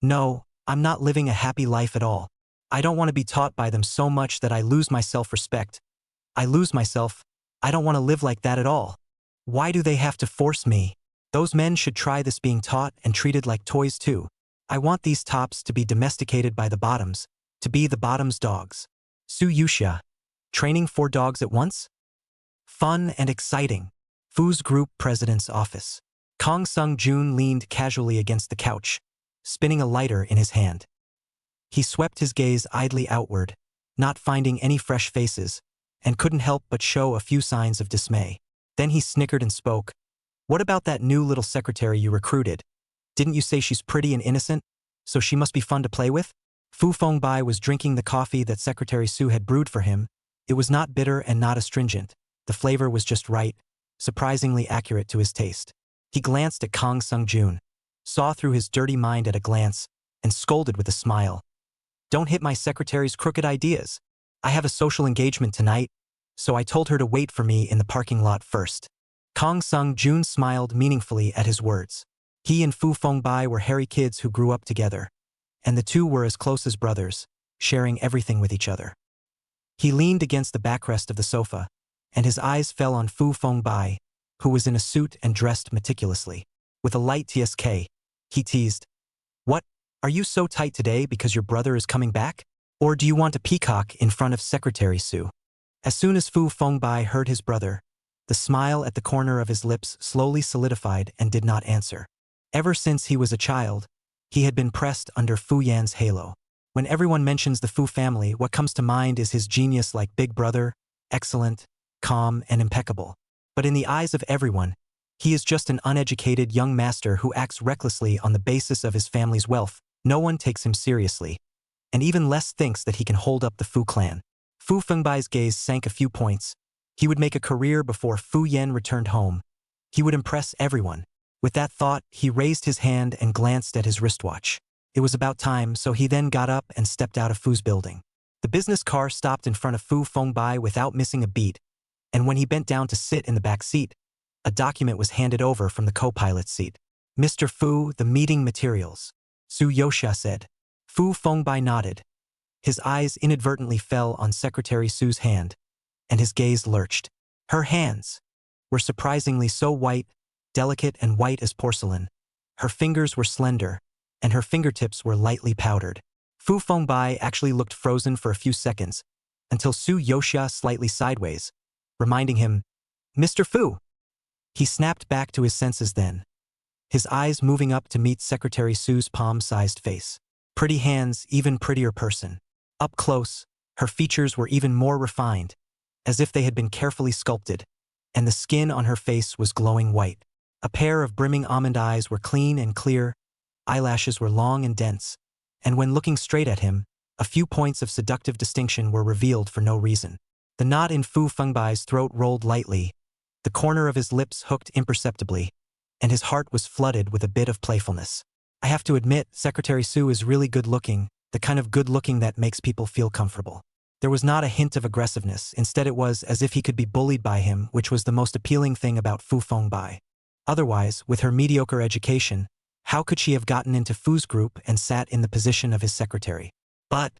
"No, I'm not living a happy life at all. I don't want to be taught by them so much that I lose my self-respect. I lose myself. I don't want to live like that at all. Why do they have to force me? Those men should try this being taught and treated like toys too. I want these tops to be domesticated by the bottoms, to be the bottoms' dogs." Su Yuxia. Training 4 dogs at once? Fun and exciting. Fu's group president's office. Kong Sung-jun leaned casually against the couch, spinning a lighter in his hand. He swept his gaze idly outward, not finding any fresh faces, and couldn't help but show a few signs of dismay. Then he snickered and spoke. "What about that new little secretary you recruited? Didn't you say she's pretty and innocent, so she must be fun to play with?" Fu Fengbai was drinking the coffee that Secretary Su had brewed for him. It was not bitter and not astringent. The flavor was just right, surprisingly accurate to his taste. He glanced at Kong Sung-jun, saw through his dirty mind at a glance, and scolded with a smile. "Don't hit my secretary's crooked ideas. I have a social engagement tonight, so I told her to wait for me in the parking lot first." Kong Sung-jun smiled meaningfully at his words. He and Fu Fengbai were hairy kids who grew up together, and the two were as close as brothers, sharing everything with each other. He leaned against the backrest of the sofa, and his eyes fell on Fu Fengbai, who was in a suit and dressed meticulously. With a light TSK, he teased, "What, are you so tight today because your brother is coming back? Or do you want to peacock in front of Secretary Su?" As soon as Fu Fengbai heard his brother, the smile at the corner of his lips slowly solidified and did not answer. Ever since he was a child, he had been pressed under Fu Yan's halo. When everyone mentions the Fu family, what comes to mind is his genius like big brother, excellent, calm, and impeccable. But in the eyes of everyone, he is just an uneducated young master who acts recklessly on the basis of his family's wealth. No one takes him seriously, and even less thinks that he can hold up the Fu clan. Fu Fengbai's gaze sank a few points. He would make a career before Fu Yan returned home. He would impress everyone. With that thought, he raised his hand and glanced at his wristwatch. It was about time, so he then got up and stepped out of Fu's building. The business car stopped in front of Fu Fengbai without missing a beat, and when he bent down to sit in the back seat, a document was handed over from the co-pilot's seat. "Mr. Fu, the meeting materials," Su Yuxia said. Fu Fengbai nodded. His eyes inadvertently fell on Secretary Su's hand, and his gaze lurched. Her hands were surprisingly so white, delicate and white as porcelain. Her fingers were slender, and her fingertips were lightly powdered. Fu Fengbai actually looked frozen for a few seconds, until Su Yuxia slightly sideways, reminding him, "Mr. Fu!" He snapped back to his senses then, his eyes moving up to meet Secretary Su's palm-sized face. Pretty hands, even prettier person. Up close, her features were even more refined, as if they had been carefully sculpted, and the skin on her face was glowing white. A pair of brimming almond eyes were clean and clear, eyelashes were long and dense, and when looking straight at him, a few points of seductive distinction were revealed for no reason. The knot in Fu Fengbai's throat rolled lightly, the corner of his lips hooked imperceptibly, and his heart was flooded with a bit of playfulness. I have to admit, Secretary Su is really good-looking, the kind of good-looking that makes people feel comfortable. There was not a hint of aggressiveness, instead it was as if he could be bullied by him, which was the most appealing thing about Fu Fengbai. Otherwise, with her mediocre education, how could she have gotten into Fu's group and sat in the position of his secretary? But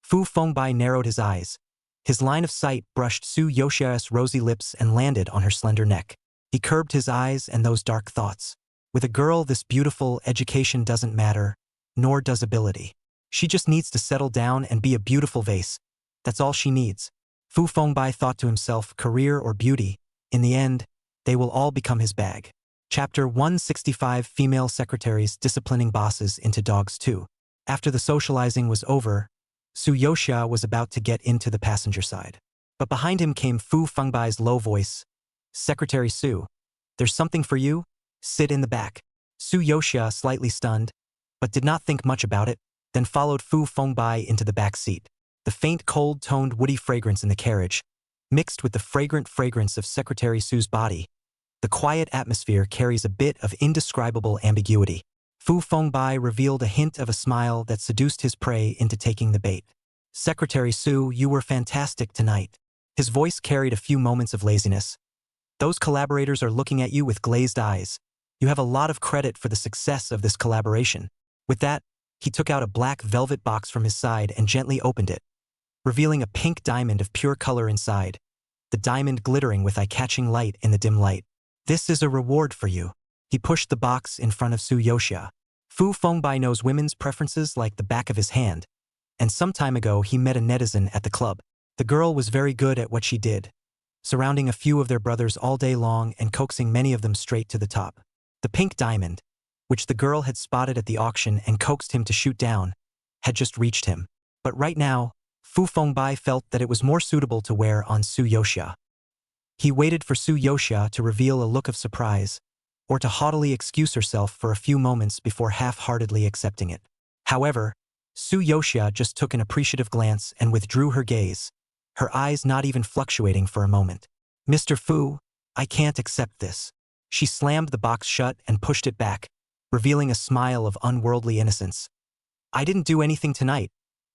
Fu Fengbai narrowed his eyes. His line of sight brushed Su Yoshia's rosy lips and landed on her slender neck. He curbed his eyes and those dark thoughts. With a girl this beautiful, education doesn't matter, nor does ability. She just needs to settle down and be a beautiful vase. That's all she needs. Fu Fengbai thought to himself, career or beauty, in the end, they will all become his bag. Chapter 165 Female Secretaries Disciplining Bosses into Dogs too. After the socializing was over, Su Yoxia was about to get into the passenger side. But behind him came Fu Fengbai's low voice. "Secretary Su, there's something for you? Sit in the back." Su Yoxia, slightly stunned, but did not think much about it, then followed Fu Fengbai into the back seat. The faint cold-toned woody fragrance in the carriage, mixed with the fragrant fragrance of Secretary Su's body, the quiet atmosphere carries a bit of indescribable ambiguity. Fu Fengbai revealed a hint of a smile that seduced his prey into taking the bait. "Secretary Su, you were fantastic tonight." His voice carried a few moments of laziness. "Those collaborators are looking at you with glazed eyes. You have a lot of credit for the success of this collaboration." With that, he took out a black velvet box from his side and gently opened it, revealing a pink diamond of pure color inside, the diamond glittering with eye-catching light in the dim light. "This is a reward for you." He pushed the box in front of Su Yoxia. Fu Fengbai knows women's preferences like the back of his hand, and some time ago he met a netizen at the club. The girl was very good at what she did, surrounding a few of their brothers all day long and coaxing many of them straight to the top. The pink diamond, which the girl had spotted at the auction and coaxed him to shoot down, had just reached him. But right now, Fu Fengbai felt that it was more suitable to wear on Su Yoxia. He waited for Su Yoxia to reveal a look of surprise, or to haughtily excuse herself for a few moments before half-heartedly accepting it. However, Su Yoxia just took an appreciative glance and withdrew her gaze, her eyes not even fluctuating for a moment. "Mr. Fu, I can't accept this." She slammed the box shut and pushed it back, revealing a smile of unworldly innocence. "I didn't do anything tonight.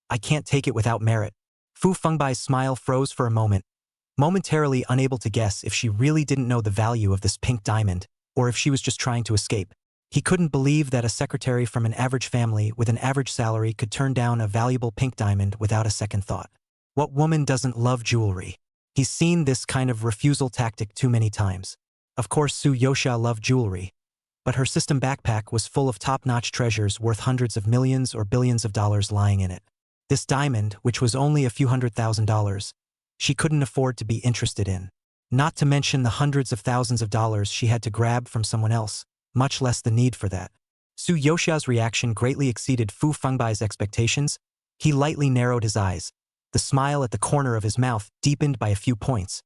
I can't take it without merit." Fu Fengbai's smile froze for a moment, momentarily unable to guess if she really didn't know the value of this pink diamond, or if she was just trying to escape. He couldn't believe that a secretary from an average family with an average salary could turn down a valuable pink diamond without a second thought. What woman doesn't love jewelry? He's seen this kind of refusal tactic too many times. Of course, Su Yoxia loved jewelry, but her system backpack was full of top-notch treasures worth hundreds of millions or billions of dollars lying in it. This diamond, which was only a few $100,000, she couldn't afford to be interested in. Not to mention the hundreds of thousands of dollars she had to grab from someone else, much less the need for that. Su Yoxia's reaction greatly exceeded Fu Fengbai's expectations. He lightly narrowed his eyes, the smile at the corner of his mouth deepened by a few points,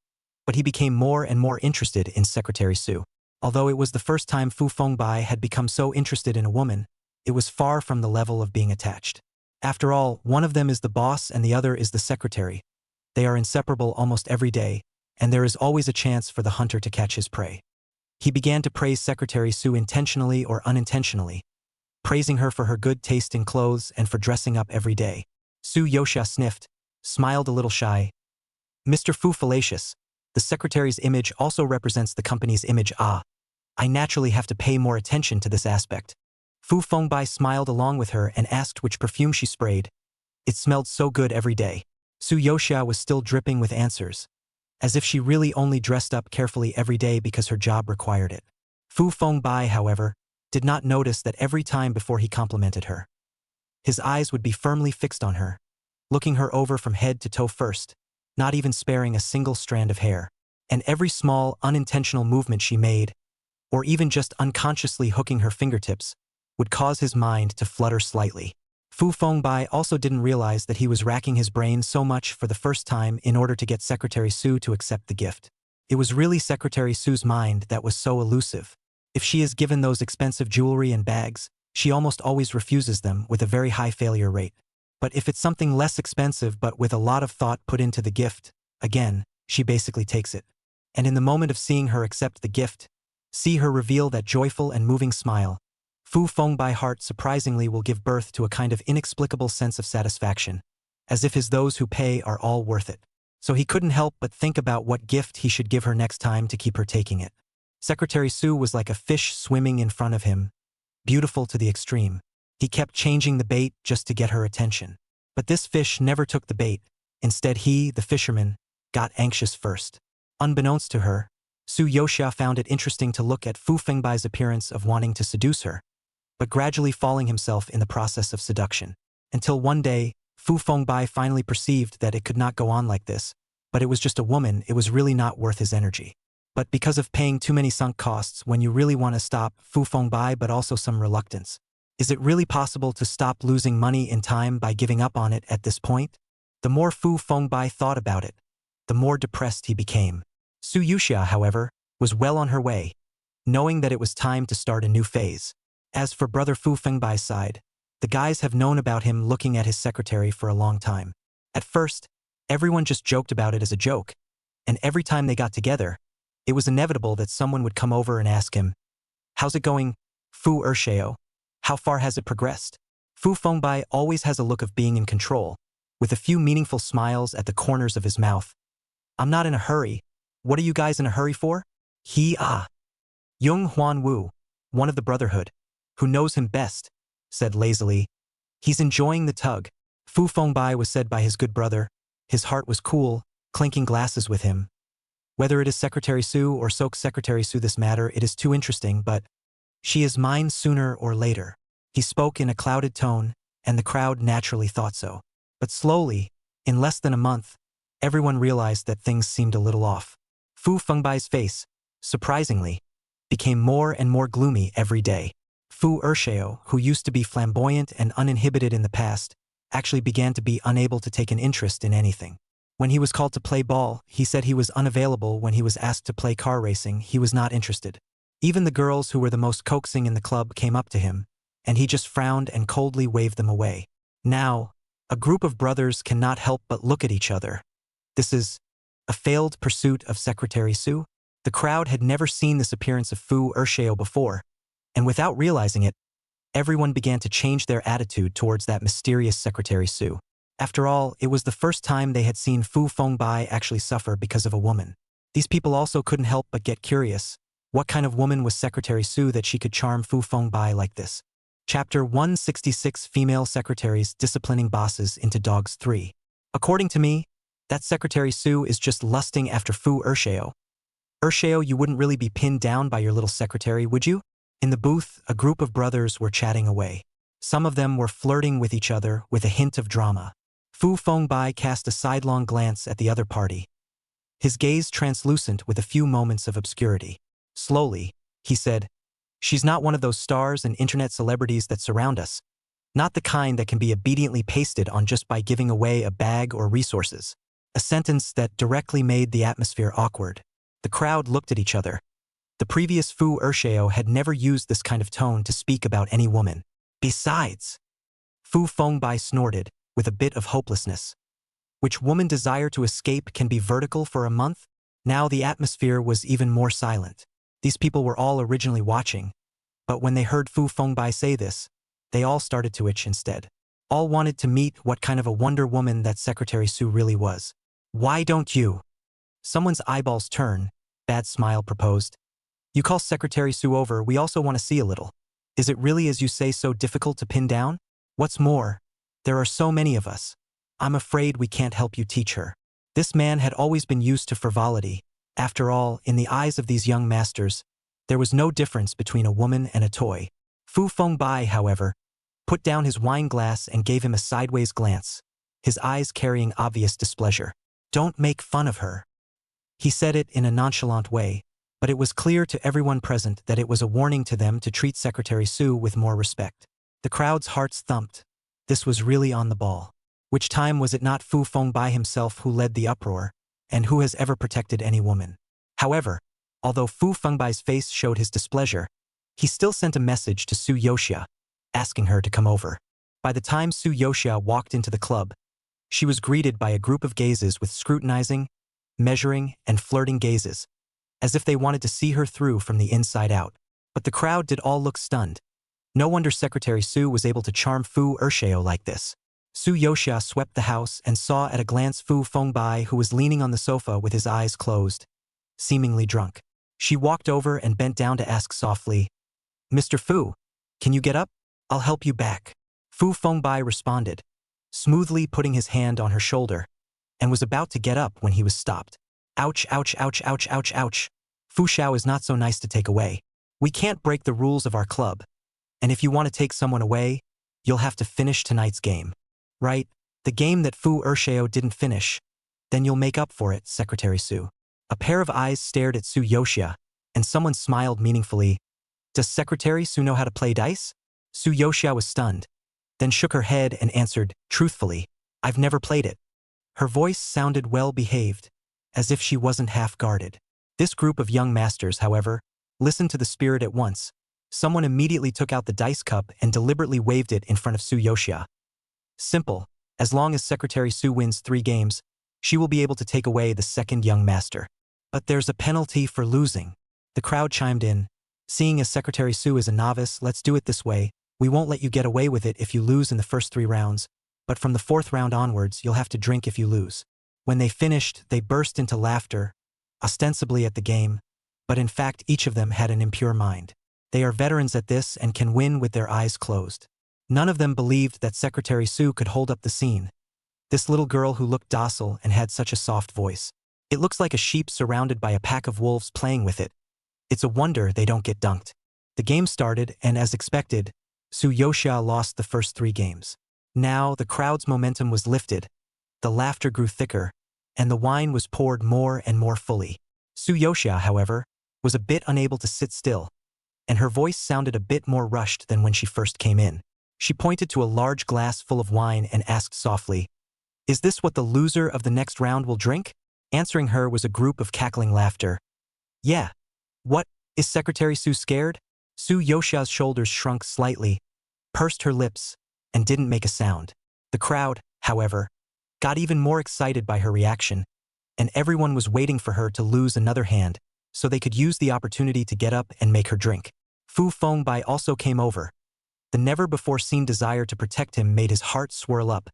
but he became more and more interested in Secretary Su. Although it was the first time Fu Fengbai had become so interested in a woman, it was far from the level of being attached. After all, one of them is the boss and the other is the secretary. They are inseparable almost every day, and there is always a chance for the hunter to catch his prey. He began to praise Secretary Su intentionally or unintentionally, praising her for her good taste in clothes and for dressing up every day. Su Yoxia sniffed, smiled a little shy. "Mr. Fu fallacious. The secretary's image also represents the company's image. I naturally have to pay more attention to this aspect." Fu Fengbai smiled along with her and asked which perfume she sprayed. It smelled so good every day. Su Yoxia was still dripping with answers, as if she really only dressed up carefully every day because her job required it. Fu Fengbai, however, did not notice that every time before he complimented her, his eyes would be firmly fixed on her, looking her over from head to toe first, not even sparing a single strand of hair. And every small, unintentional movement she made, or even just unconsciously hooking her fingertips, would cause his mind to flutter slightly. Fu Fengbai also didn't realize that he was racking his brain so much for the first time in order to get Secretary Su to accept the gift. It was really Secretary Su's mind that was so elusive. If she is given those expensive jewelry and bags, she almost always refuses them with a very high failure rate. But if it's something less expensive but with a lot of thought put into the gift, again, she basically takes it. And in the moment of seeing her accept the gift, see her reveal that joyful and moving smile, Fu Fengbai's heart surprisingly will give birth to a kind of inexplicable sense of satisfaction, as if those who pay are all worth it. So he couldn't help but think about what gift he should give her next time to keep her taking it. Secretary Su was like a fish swimming in front of him, beautiful to the extreme. He kept changing the bait just to get her attention. But this fish never took the bait. Instead he, the fisherman, got anxious first. Unbeknownst to her, Su Yoxia found it interesting to look at Fu Fengbai's appearance of wanting to seduce her, but gradually falling himself in the process of seduction. Until one day, Fu Fengbai finally perceived that it could not go on like this, but it was just a woman, it was really not worth his energy. But because of paying too many sunk costs when you really want to stop Fu Fengbai but also some reluctance. Is it really possible to stop losing money in time by giving up on it at this point? The more Fu Fengbai thought about it, the more depressed he became. Su Yoxia, however, was well on her way, knowing that it was time to start a new phase. As for brother Fu Fengbai's side, the guys have known about him looking at his secretary for a long time. At first, everyone just joked about it as a joke, and every time they got together, it was inevitable that someone would come over and ask him, "How's it going, Fu Ershao? How far has it progressed?" Fu Fengbai always has a look of being in control, with a few meaningful smiles at the corners of his mouth. "I'm not in a hurry. What are you guys in a hurry for?" Yung Huan Wu, one of the Brotherhood, who knows him best, said lazily, "He's enjoying the tug." Fu Fengbai was said by his good brother. His heart was cool, clinking glasses with him. Whether it is Secretary Su or Soak's Secretary Su, this matter, it is too interesting, but she is mine sooner or later. He spoke in a clouded tone, and the crowd naturally thought so. But slowly, in less than a month, everyone realized that things seemed a little off. Fu Fengbai's face, surprisingly, became more and more gloomy every day. Fu Ershao, who used to be flamboyant and uninhibited in the past, actually began to be unable to take an interest in anything. When he was called to play ball, he said he was unavailable. When he was asked to play car racing, he was not interested. Even the girls who were the most coaxing in the club came up to him, and he just frowned and coldly waved them away. Now, a group of brothers cannot help but look at each other. This is a failed pursuit of Secretary Su? The crowd had never seen this appearance of Fu Ershao before, and without realizing it, everyone began to change their attitude towards that mysterious Secretary Su. After all, it was the first time they had seen Fu Fengbai actually suffer because of a woman. These people also couldn't help but get curious. What kind of woman was Secretary Su that she could charm Fu Fengbai like this? Chapter 166, Female Secretaries Disciplining Bosses into Dogs 3. According to me, that Secretary Su is just lusting after Fu Ershao. Ershao, you wouldn't really be pinned down by your little secretary, would you? In the booth, a group of brothers were chatting away. Some of them were flirting with each other with a hint of drama. Fu Fengbai cast a sidelong glance at the other party, his gaze translucent with a few moments of obscurity. Slowly, he said, "She's not one of those stars and internet celebrities that surround us. Not the kind that can be obediently pasted on just by giving away a bag or resources." A sentence that directly made the atmosphere awkward. The crowd looked at each other. The previous Fu Ershao had never used this kind of tone to speak about any woman. Besides, Fu Fengbai snorted, with a bit of hopelessness. Which woman desire to escape can be vertical for a month? Now the atmosphere was even more silent. These people were all originally watching, but when they heard Fu Fengbai say this, they all started to itch instead. All wanted to meet what kind of a Wonder Woman that Secretary Su really was. "Why don't you?" Someone's eyeballs turn, Bad Smile proposed. "You call Secretary Su over, we also want to see a little. Is it really, as you say, so difficult to pin down? What's more, there are so many of us. I'm afraid we can't help you teach her." This man had always been used to frivolity. After all, in the eyes of these young masters, there was no difference between a woman and a toy. Fu Fengbai, however, put down his wine glass and gave him a sideways glance, his eyes carrying obvious displeasure. Don't make fun of her. He said it in a nonchalant way, but it was clear to everyone present that it was a warning to them to treat Secretary Sue with more respect. The crowd's hearts thumped. This was really on the ball. Which time was it not Fu Fengbai himself who led the uproar, and who has ever protected any woman? However, although Fu Fengbai's face showed his displeasure, he still sent a message to Su Yoxia, asking her to come over. By the time Su Yoxia walked into the club, she was greeted by a group of gazes with scrutinizing, measuring, and flirting gazes, as if they wanted to see her through from the inside out. But the crowd did all look stunned. No wonder Secretary Su was able to charm Fu Ershao like this. Su Yoxia swept the house and saw at a glance Fu Fengbai, who was leaning on the sofa with his eyes closed, seemingly drunk. She walked over and bent down to ask softly, "Mr. Fu, can you get up? I'll help you back." Fu Fengbai responded, smoothly putting his hand on her shoulder, and was about to get up when he was stopped. "Ouch, ouch, ouch, ouch, ouch, ouch. Fu Shao is not so nice to take away. We can't break the rules of our club. And if you want to take someone away, you'll have to finish tonight's game. Right? The game that Fu Ershao didn't finish. Then you'll make up for it, Secretary Su." A pair of eyes stared at Su Yoxia, and someone smiled meaningfully. "Does Secretary Su know how to play dice?" Su Yoxia was stunned, then shook her head and answered, truthfully, "I've never played it." Her voice sounded well-behaved, as if she wasn't half-guarded. This group of young masters, however, listened to the spirit at once. Someone immediately took out the dice cup and deliberately waved it in front of Su Yoxia. Simple. As long as Secretary Su wins 3 games, she will be able to take away the second young master. But there's a penalty for losing. The crowd chimed in. "Seeing as Secretary Su is a novice, let's do it this way. We won't let you get away with it if you lose in the first 3 rounds, but from the 4th round onwards, you'll have to drink if you lose." When they finished, they burst into laughter, ostensibly at the game, but in fact each of them had an impure mind. They are veterans at this and can win with their eyes closed. None of them believed that Secretary Su could hold up the scene. This little girl who looked docile and had such a soft voice. It looks like a sheep surrounded by a pack of wolves playing with it. It's a wonder they don't get dunked. The game started, and as expected, Su Yoxia lost the first 3 games. Now, the crowd's momentum was lifted, the laughter grew thicker, and the wine was poured more and more fully. Su Yoxia, however, was a bit unable to sit still, and her voice sounded a bit more rushed than when she first came in. She pointed to a large glass full of wine and asked softly, "Is this what the loser of the next round will drink?" Answering her was a group of cackling laughter. "Yeah. What, is Secretary Su scared?" Su Yoxia's shoulders shrunk slightly, pursed her lips, and didn't make a sound. The crowd, however, got even more excited by her reaction, and everyone was waiting for her to lose another hand so they could use the opportunity to get up and make her drink. Fu Fengbai also came over. The never-before-seen desire to protect him made his heart swirl up.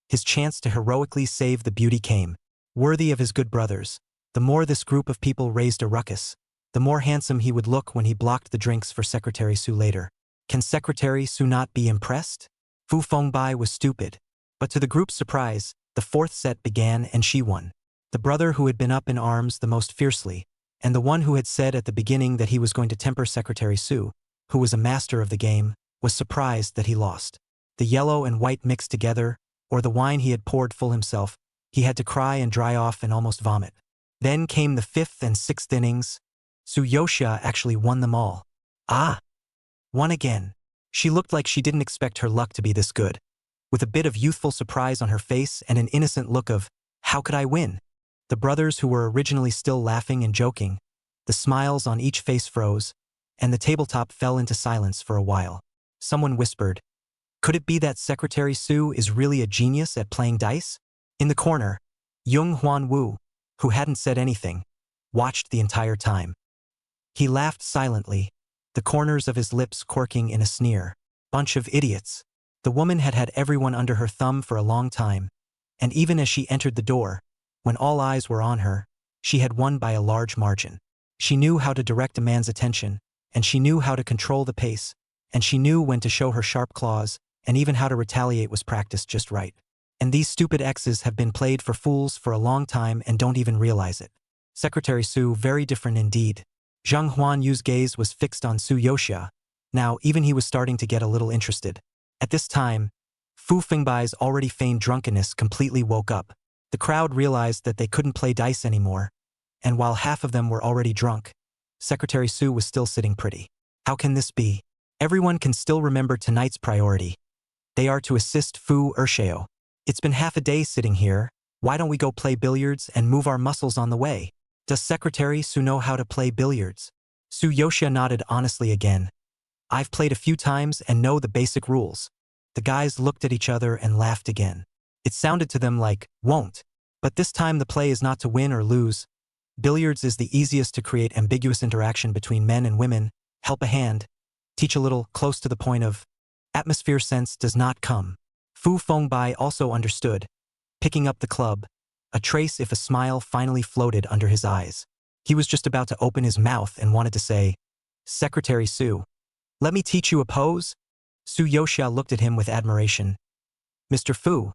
His chance to heroically save the beauty came. Worthy of his good brothers, the more this group of people raised a ruckus, the more handsome he would look when he blocked the drinks for Secretary Su later. Can Secretary Su not be impressed? Fu Fengbai was stupid. But to the group's surprise, the 4th set began and she won. The brother who had been up in arms the most fiercely, and the one who had said at the beginning that he was going to temper Secretary Su, who was a master of the game, was surprised that he lost. The yellow and white mixed together, or the wine he had poured full himself, he had to cry and dry off and almost vomit. Then came the 5th and 6th innings. Su Yoxia actually won them all. Ah! Won again. She looked like she didn't expect her luck to be this good. With a bit of youthful surprise on her face and an innocent look of, "How could I win?" The brothers who were originally still laughing and joking, the smiles on each face froze, and the tabletop fell into silence for a while. Someone whispered, "Could it be that Secretary Su is really a genius at playing dice?" In the corner, Yung Huan Wu, who hadn't said anything, watched the entire time. He laughed silently, the corners of his lips quirking in a sneer. Bunch of idiots. The woman had had everyone under her thumb for a long time, and even as she entered the door, when all eyes were on her, she had won by a large margin. She knew how to direct a man's attention, and she knew how to control the pace, and she knew when to show her sharp claws, and even how to retaliate was practiced just right. And these stupid exes have been played for fools for a long time and don't even realize it. Secretary Su, very different indeed. Zhang Huanyu's gaze was fixed on Su Yoxia. Now, even he was starting to get a little interested. At this time, Fu Fengbai's already feigned drunkenness completely woke up. The crowd realized that they couldn't play dice anymore, and while half of them were already drunk, Secretary Sue was still sitting pretty. How can this be? Everyone can still remember tonight's priority. They are to assist Fu Ursheo. It's been half a day sitting here. Why don't we go play billiards and move our muscles on the way? Does Secretary Sue know how to play billiards? Su Yoshia nodded honestly again. I've played a few times and know the basic rules. The guys looked at each other and laughed again. It sounded to them like, won't. But this time the play is not to win or lose. Billiards is the easiest to create ambiguous interaction between men and women, help a hand, teach a little, close to the point of, atmosphere sense does not come. Fu Fengbai also understood, picking up the club, a trace if a smile finally floated under his eyes. He was just about to open his mouth and wanted to say, Secretary Sue, let me teach you a pose? Su Yoshia looked at him with admiration. Mr. Fu,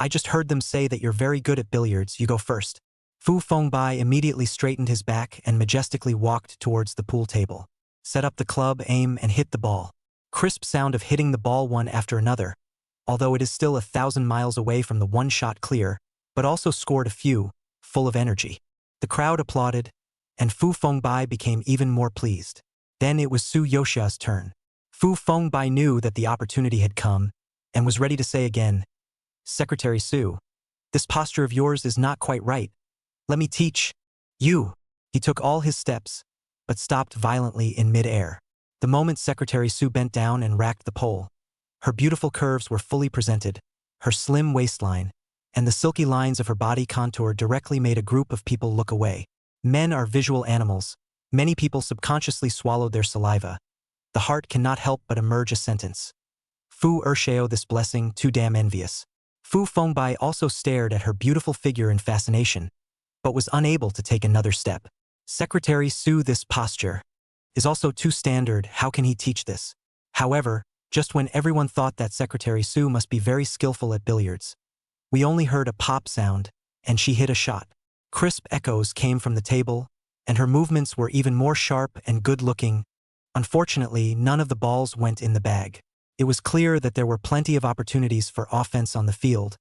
I just heard them say that you're very good at billiards, you go first. Fu Fengbai immediately straightened his back and majestically walked towards the pool table. Set up the club, aim, and hit the ball. Crisp sound of hitting the ball one after another, although it is still 1,000 miles away from the one-shot clear, but also scored a few, full of energy. The crowd applauded, and Fu Fengbai became even more pleased. Then it was Su Yoshia's turn. Fu Fengbai knew that the opportunity had come, and was ready to say again, Secretary Sue, this posture of yours is not quite right. Let me teach you. He took all his steps, but stopped violently in mid-air. The moment Secretary Sue bent down and racked the pole, her beautiful curves were fully presented, her slim waistline, and the silky lines of her body contour directly made a group of people look away. Men are visual animals. Many people subconsciously swallowed their saliva. The heart cannot help but emerge a sentence. Fu Ursheo, this blessing, too damn envious. Fu Fengbai also stared at her beautiful figure in fascination, but was unable to take another step. Secretary Sue, this posture is also too standard. How can he teach this? However, just when everyone thought that Secretary Sue must be very skillful at billiards, we only heard a pop sound, and she hit a shot. Crisp echoes came from the table, and her movements were even more sharp and good-looking. Unfortunately, none of the balls went in the bag. It was clear that there were plenty of opportunities for offense on the field,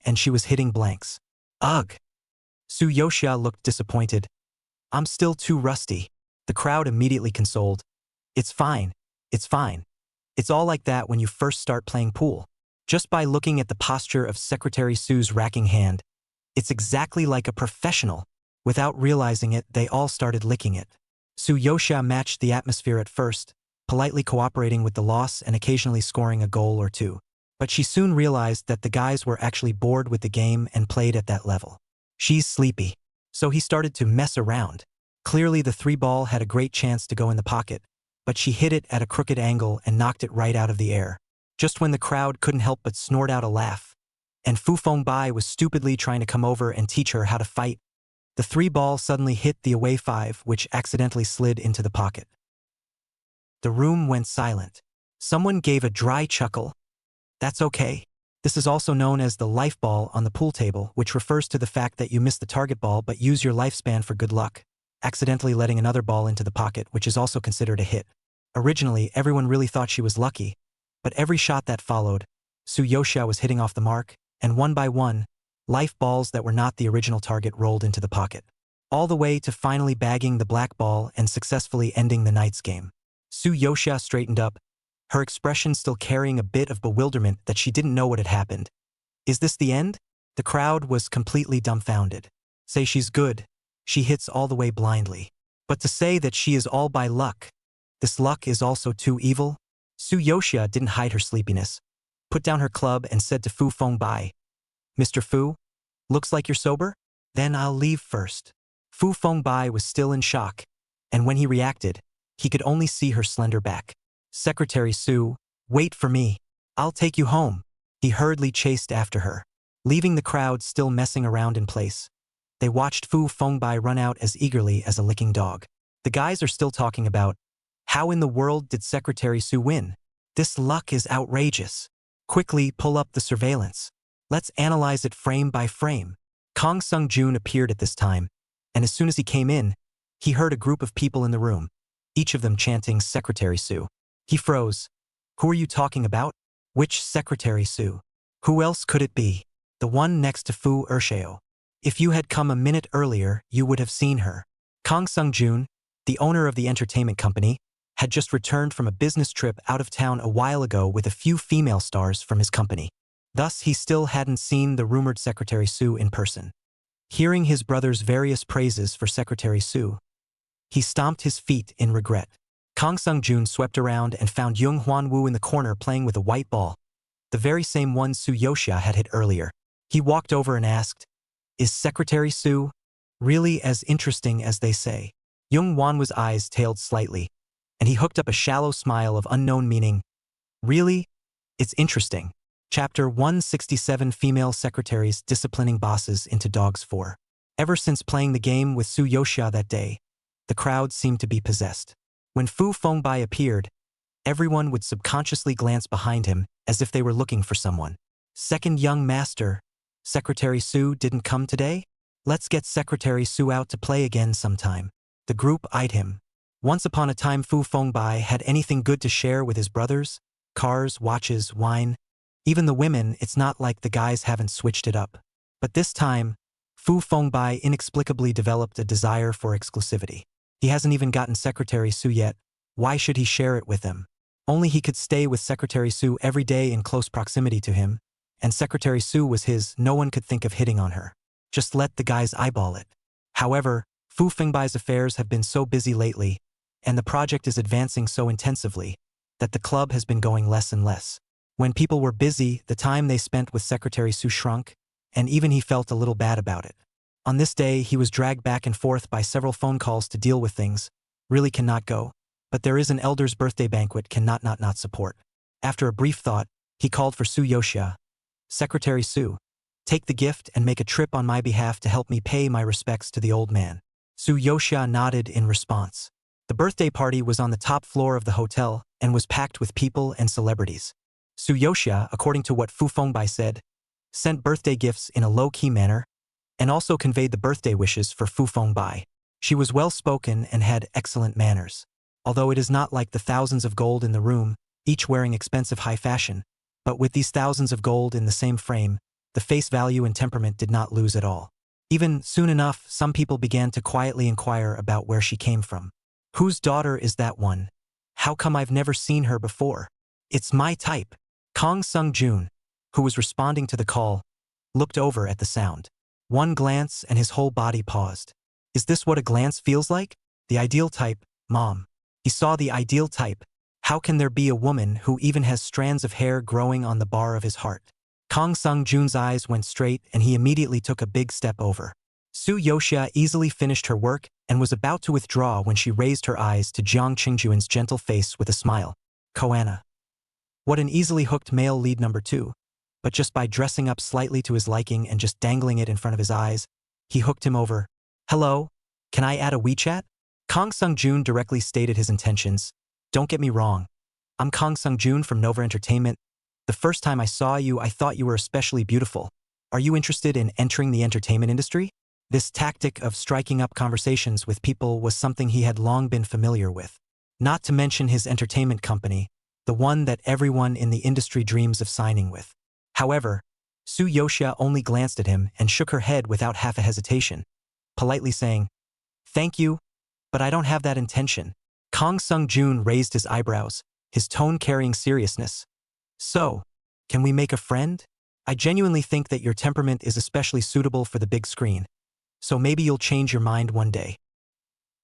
and she was hitting blanks. Ugh! Su Yoshia looked disappointed. I'm still too rusty. The crowd immediately consoled. It's fine. It's fine. It's all like that when you first start playing pool. Just by looking at the posture of Secretary Sue's racking hand, it's exactly like a professional. Without realizing it, they all started licking it. Su Yoshia matched the atmosphere at first, politely cooperating with the loss and occasionally scoring a goal or two. But she soon realized that the guys were actually bored with the game and played at that level. She's sleepy. So he started to mess around. Clearly the 3-ball had a great chance to go in the pocket, but she hit it at a crooked angle and knocked it right out of the air. Just when the crowd couldn't help but snort out a laugh, and Fu Fengbai was stupidly trying to come over and teach her how to fight, the 3-ball suddenly hit the away 5, which accidentally slid into the pocket. The room went silent. Someone gave a dry chuckle. That's okay. This is also known as the life ball on the pool table, which refers to the fact that you miss the target ball but use your lifespan for good luck, accidentally letting another ball into the pocket, which is also considered a hit. Originally, everyone really thought she was lucky, but every shot that followed, Su Yoshia was hitting off the mark, and one by one, life balls that were not the original target rolled into the pocket. All the way to finally bagging the black ball and successfully ending the night's game. Su Yoshia straightened up, her expression still carrying a bit of bewilderment that she didn't know what had happened. Is this the end? The crowd was completely dumbfounded. Say she's good, she hits all the way blindly. But to say that she is all by luck, this luck is also too evil? Su Yoshia didn't hide her sleepiness, put down her club and said to Fu Fengbai, Mr. Fu, looks like you're sober? Then I'll leave first. Fu Fengbai was still in shock, and when he reacted, he could only see her slender back. Secretary Sue, wait for me. I'll take you home. He hurriedly chased after her, leaving the crowd still messing around in place. They watched Fu Fengbai run out as eagerly as a licking dog. The guys are still talking about, how in the world did Secretary Sue win? This luck is outrageous. Quickly pull up the surveillance. Let's analyze it frame by frame. Kong Sung-jun appeared at this time, and as soon as he came in, he heard a group of people in the room, each of them chanting Secretary Sue. He froze. Who are you talking about? Which Secretary Sue? Who else could it be? The one next to Fu Ursheo. If you had come a minute earlier, you would have seen her. Kang Sung-joon, the owner of the entertainment company, had just returned from a business trip out of town a while ago with a few female stars from his company. Thus, he still hadn't seen the rumored Secretary Sue in person. Hearing his brother's various praises for Secretary Sue, he stomped his feet in regret. Kang Sung-joon swept around and found Jung Hwan-woo in the corner playing with a white ball, the very same one Soo Yoshia had hit earlier. He walked over and asked, "Is Secretary Sue really as interesting as they say?" Jung Hwan-woo's eyes tailed slightly, and he hooked up a shallow smile of unknown meaning. "Really? It's interesting." Chapter 167 Female Secretaries Disciplining Bosses into Dogs 4. Ever since playing the game with Soo Yoshia that day, the crowd seemed to be possessed. When Fu Fengbai appeared, everyone would subconsciously glance behind him as if they were looking for someone. "Second young master, Secretary Sue didn't come today? Let's get Secretary Sue out to play again sometime." The group eyed him. Once upon a time Fu Fengbai had anything good to share with his brothers: cars, watches, wine. Even the women, it's not like the guys haven't switched it up. But this time, Fu Fengbai inexplicably developed a desire for exclusivity. He hasn't even gotten Secretary Sue yet. Why should he share it with them? Only he could stay with Secretary Sue every day in close proximity to him, and Secretary Sue was his. No one could think of hitting on her. Just let the guys eyeball it. However, Fu Fengbai's affairs have been so busy lately, and the project is advancing so intensively, that the club has been going less and less. When people were busy, the time they spent with Secretary Sue shrunk, and even he felt a little bad about it. On this day, he was dragged back and forth by several phone calls to deal with things. Really cannot go, but there is an elder's birthday banquet cannot not support. After a brief thought, he called for Soo Yoshia. "Secretary Sue, take the gift and make a trip on my behalf to help me pay my respects to the old man." Soo Yoshia nodded in response. The birthday party was on the top floor of the hotel and was packed with people and celebrities. Soo Yoshia, according to what Fu Fengbai said, sent birthday gifts in a low-key manner and also conveyed the birthday wishes for Fu Fengbai. She was well-spoken and had excellent manners. Although it is not like the thousands of gold in the room, each wearing expensive high fashion, but with these thousands of gold in the same frame, the face value and temperament did not lose at all. Even soon enough, some people began to quietly inquire about where she came from. "Whose daughter is that one? How come I've never seen her before? It's my type." Kang Sung-joon, who was responding to the call, looked over at the sound. One glance and his whole body paused. Is this what a glance feels like? The ideal type, Mom. He saw the ideal type. How can there be a woman who even has strands of hair growing on the bar of his heart? Kang Sung-joon's eyes went straight and he immediately took a big step over. Soo Yoshia easily finished her work and was about to withdraw when she raised her eyes to Jiang Qingjuan's gentle face with a smile. "Koana." What an easily hooked male lead number 2. But just by dressing up slightly to his liking and just dangling it in front of his eyes, he hooked him over. "Hello? Can I add a WeChat?" Kang Sung-joon directly stated his intentions. "Don't get me wrong. I'm Kang Sung-joon from Nova Entertainment. The first time I saw you, I thought you were especially beautiful. Are you interested in entering the entertainment industry?" This tactic of striking up conversations with people was something he had long been familiar with. Not to mention his entertainment company, the one that everyone in the industry dreams of signing with. However, Soo Yoshia only glanced at him and shook her head without half a hesitation, politely saying, "Thank you, but I don't have that intention." Kang Sung-joon raised his eyebrows, his tone carrying seriousness. "So, can we make a friend? I genuinely think that your temperament is especially suitable for the big screen, so maybe you'll change your mind one day."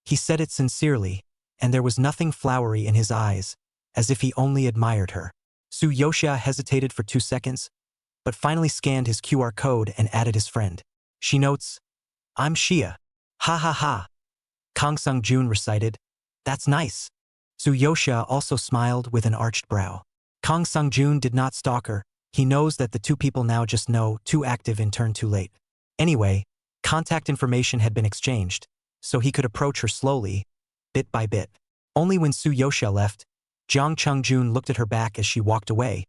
He said it sincerely, and there was nothing flowery in his eyes, as if he only admired her. Soo Yoshia hesitated for 2 seconds, but finally scanned his QR code and added his friend. She notes, "I'm Shia." "Ha ha ha." Kang Sung-joon recited, "That's nice." Soo Yoshia also smiled with an arched brow. Kang Sung-joon did not stalk her. He knows that the two people now just know, too active in turn too late. Anyway, contact information had been exchanged, so he could approach her slowly, bit by bit. Only when Soo Yoshia left, Jiang Chungjun looked at her back as she walked away,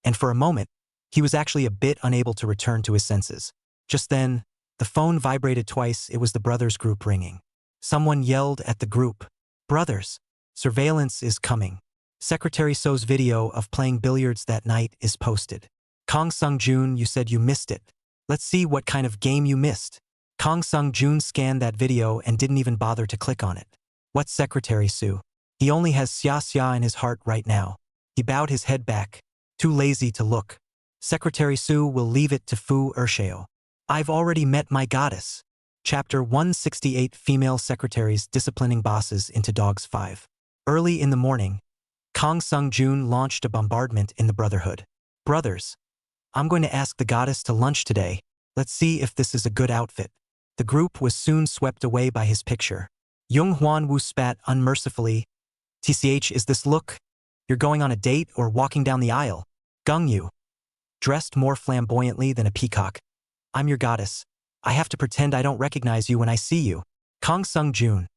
and for a moment, he was actually a bit unable to return to his senses. Just then, the phone vibrated twice. It was the brothers' group ringing. Someone yelled at the group, "Brothers, surveillance is coming. Secretary So's video of playing billiards that night is posted." "Kang Sung-joon, you said you missed it. Let's see what kind of game you missed." Kang Sung-jun scanned that video and didn't even bother to click on it. What's Secretary Sue? He only has xia in his heart right now. He bowed his head back, too lazy to look. Secretary Sue will leave it to Fu Ersheo. I've already met my goddess. Chapter 168 Female Secretaries Disciplining Bosses into Dogs 5. Early in the morning, Kang Sung-jun launched a bombardment in the Brotherhood. Brothers, I'm going to ask the goddess to lunch today. Let's see if this is a good outfit. The group was soon swept away by his picture. Jung Hwan-woo spat unmercifully. TCH, is this look? You're going on a date or walking down the aisle? Gung-yu, dressed more flamboyantly than a peacock. I'm your goddess. I have to pretend I don't recognize you when I see you. Kang Sung-jun.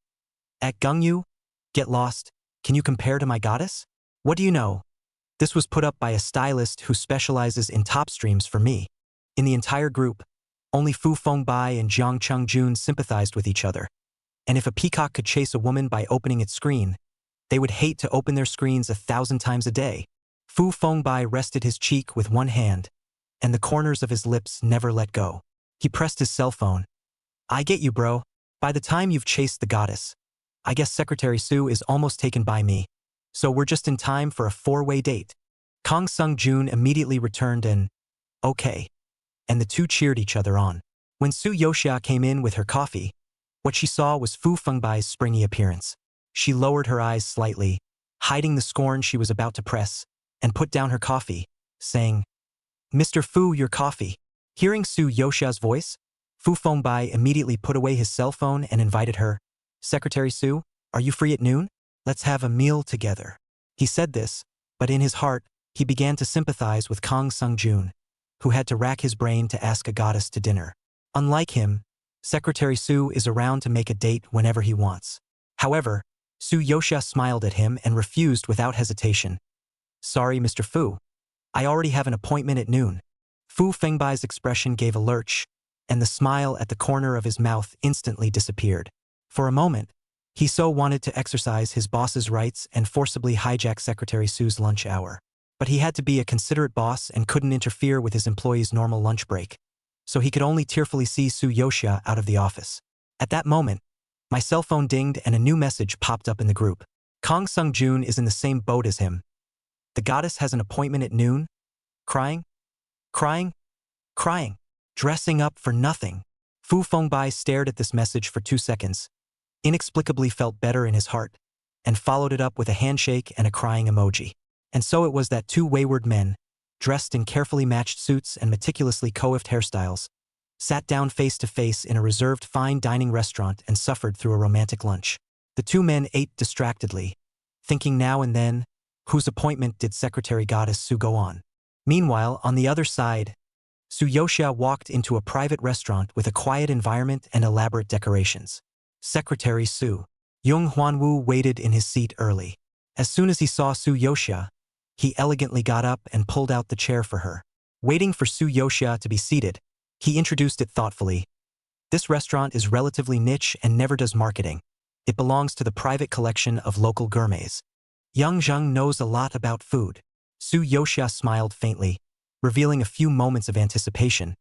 At Gung-yu? Get lost. Can you compare to my goddess? What do you know? This was put up by a stylist who specializes in top streams for me. In the entire group, only Fu Fengbai and Jiang Chungjun sympathized with each other. And if a peacock could chase a woman by opening its screen, they would hate to open their screens 1,000 times a day. Fu Fengbai rested his cheek with one hand, and the corners of his lips never let go. He pressed his cell phone. I get you, bro. By the time you've chased the goddess, I guess Secretary Sue is almost taken by me. So we're just in time for a 4-way date. Kang Sung-jun immediately returned an okay, and the two cheered each other on. When Su Yoxia came in with her coffee, what she saw was Fu Fengbai's springy appearance. She lowered her eyes slightly, hiding the scorn she was about to press, and put down her coffee, saying, Mr. Fu, your coffee. Hearing Su Yoxia's voice, Fu Fengbai immediately put away his cell phone and invited her. Secretary Sue, are you free at noon? Let's have a meal together. He said this, but in his heart, he began to sympathize with Kang Sung-jun, who had to rack his brain to ask a goddess to dinner. Unlike him, Secretary Sue is around to make a date whenever he wants. However, Su Yoxia smiled at him and refused without hesitation. Sorry, Mr. Fu. I already have an appointment at noon. Fu Fengbai's expression gave a lurch, and the smile at the corner of his mouth instantly disappeared. For a moment, he so wanted to exercise his boss's rights and forcibly hijack Secretary Sue's lunch hour. But he had to be a considerate boss and couldn't interfere with his employees' normal lunch break. So he could only tearfully see Su Yoxia out of the office. At that moment, my cell phone dinged and a new message popped up in the group. Kang Sung-jun is in the same boat as him. The goddess has an appointment at noon? Crying? Crying? Crying. Dressing up for nothing. Fu Fengbai stared at this message for 2 seconds, inexplicably felt better in his heart, and followed it up with a handshake and a crying emoji. And so it was that 2 wayward men, dressed in carefully matched suits and meticulously coiffed hairstyles, sat down face to face in a reserved fine dining restaurant and suffered through a romantic lunch. The 2 men ate distractedly, thinking now and then, whose appointment did Secretary Goddess Sue go on? Meanwhile, on the other side, Su Yoxia walked into a private restaurant with a quiet environment and elaborate decorations. Secretary Sue. Jung Hwan-woo waited in his seat early. As soon as he saw Su Yoxia, he elegantly got up and pulled out the chair for her. Waiting for Su Yoxia to be seated, he introduced it thoughtfully. This restaurant is relatively niche and never does marketing. It belongs to the private collection of local gourmets. Young Zheng knows a lot about food. Su Yoxia smiled faintly, revealing a few moments of anticipation,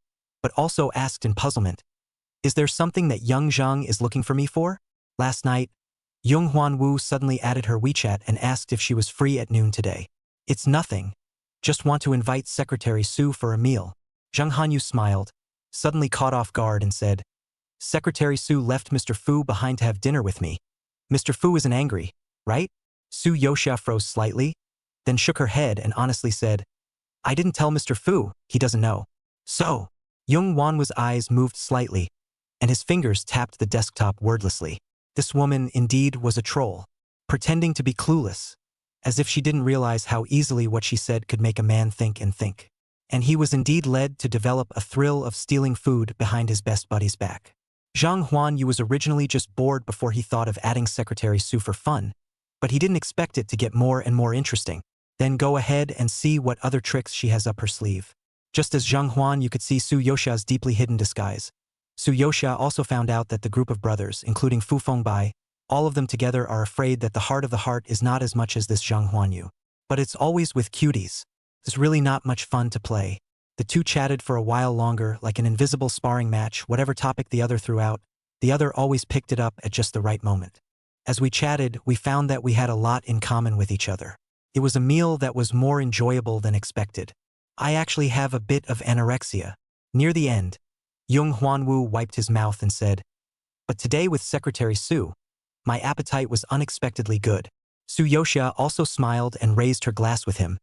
but also asked in puzzlement, is there something that Young Zheng is looking for me for? Last night, Jung Hwan-woo suddenly added her WeChat and asked if she was free at noon today. It's nothing. Just want to invite Secretary Sue for a meal. Zheng Hanyu smiled, suddenly caught off guard and said, Secretary Sue left Mr. Fu behind to have dinner with me. Mr. Fu isn't angry, right? Su Yoxia froze slightly, then shook her head and honestly said, I didn't tell Mr. Fu, he doesn't know. So, Jung Hwan-woo's eyes moved slightly, and his fingers tapped the desktop wordlessly. This woman indeed was a troll, pretending to be clueless, as if she didn't realize how easily what she said could make a man think and think. And he was indeed led to develop a thrill of stealing food behind his best buddy's back. Zhang Huanyu was originally just bored before he thought of adding Secretary Sue for fun, but he didn't expect it to get more and more interesting. Then go ahead and see what other tricks she has up her sleeve. Just as Zhang Huan, you could see Su Yoxia's deeply hidden disguise. Su Yoxia also found out that the group of brothers, including Fu Fengbai, all of them together are afraid that the heart is not as much as this Zhang Huanyu. But it's always with cuties. It's really not much fun to play. The two chatted for a while longer, like an invisible sparring match. Whatever topic the other threw out, the other always picked it up at just the right moment. As we chatted, we found that we had a lot in common with each other. It was a meal that was more enjoyable than expected. I actually have a bit of anorexia. Near the end, Jung Hwanwoo wiped his mouth and said, "But today with Secretary Su, my appetite was unexpectedly good." Su Yoxia also smiled and raised her glass with him.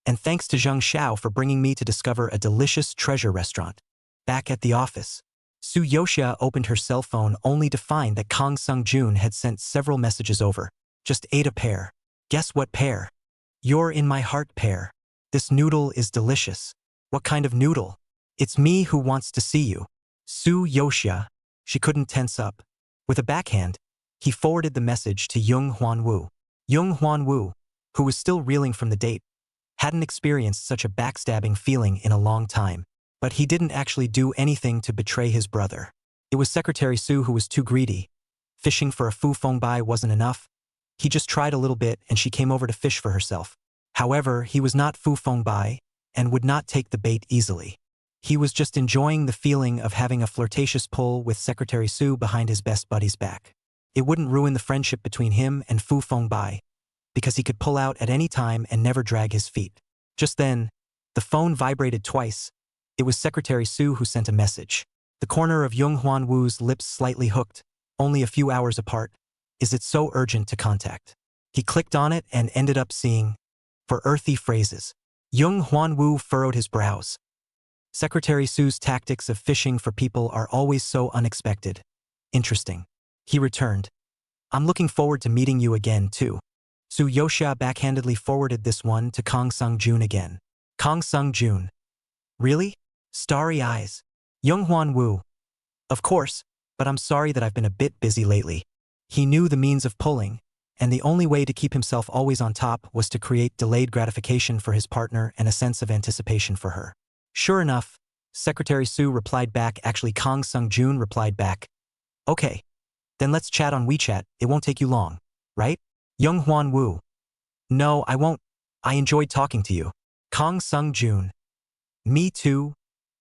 "And thanks to Zheng Xiao for bringing me to discover a delicious treasure restaurant." Back at the office, Su Yoxia opened her cell phone only to find that Kang Sung-jun had sent several messages over. "Just ate a pear. Guess what pear? You're in my heart pear. This noodle is delicious." "What kind of noodle?" "It's me who wants to see you." Su Yoxia, she couldn't tense up. With a backhand, he forwarded the message to Jung Hwanwoo. Jung Hwanwoo, who was still reeling from the date, hadn't experienced such a backstabbing feeling in a long time. But he didn't actually do anything to betray his brother. It was Secretary Su who was too greedy. Fishing for a Fu Fengbai wasn't enough. He just tried a little bit and she came over to fish for herself. However, he was not Fu Fengbai and would not take the bait easily. He was just enjoying the feeling of having a flirtatious pull with Secretary Su behind his best buddy's back. It wouldn't ruin the friendship between him and Fu Fengbai, because he could pull out at any time and never drag his feet. Just then, the phone vibrated twice. It was Secretary Su who sent a message. The corner of Jung Hwanwoo's lips slightly hooked, only a few hours apart. "Is it so urgent to contact?" He clicked on it and ended up seeing, "For earthy phrases." Jung Hwanwoo furrowed his brows. Secretary Su's tactics of fishing for people are always so unexpected. "Interesting." He returned. "I'm looking forward to meeting you again, too." Su Yoxia backhandedly forwarded this one to Kang Sung-jun again. Kang Sung-jun. "Really? Starry eyes." Jung Hwanwoo. "Of course, but I'm sorry that I've been a bit busy lately." He knew the means of pulling, and the only way to keep himself always on top was to create delayed gratification for his partner and a sense of anticipation for her. Sure enough, Secretary Su replied back. Actually, Kang Sung-jun replied back. "Okay, then let's chat on WeChat. It won't take you long, right?" Jung Hwanwoo. "No, I won't. I enjoyed talking to you." Kang Sung-jun. "Me too."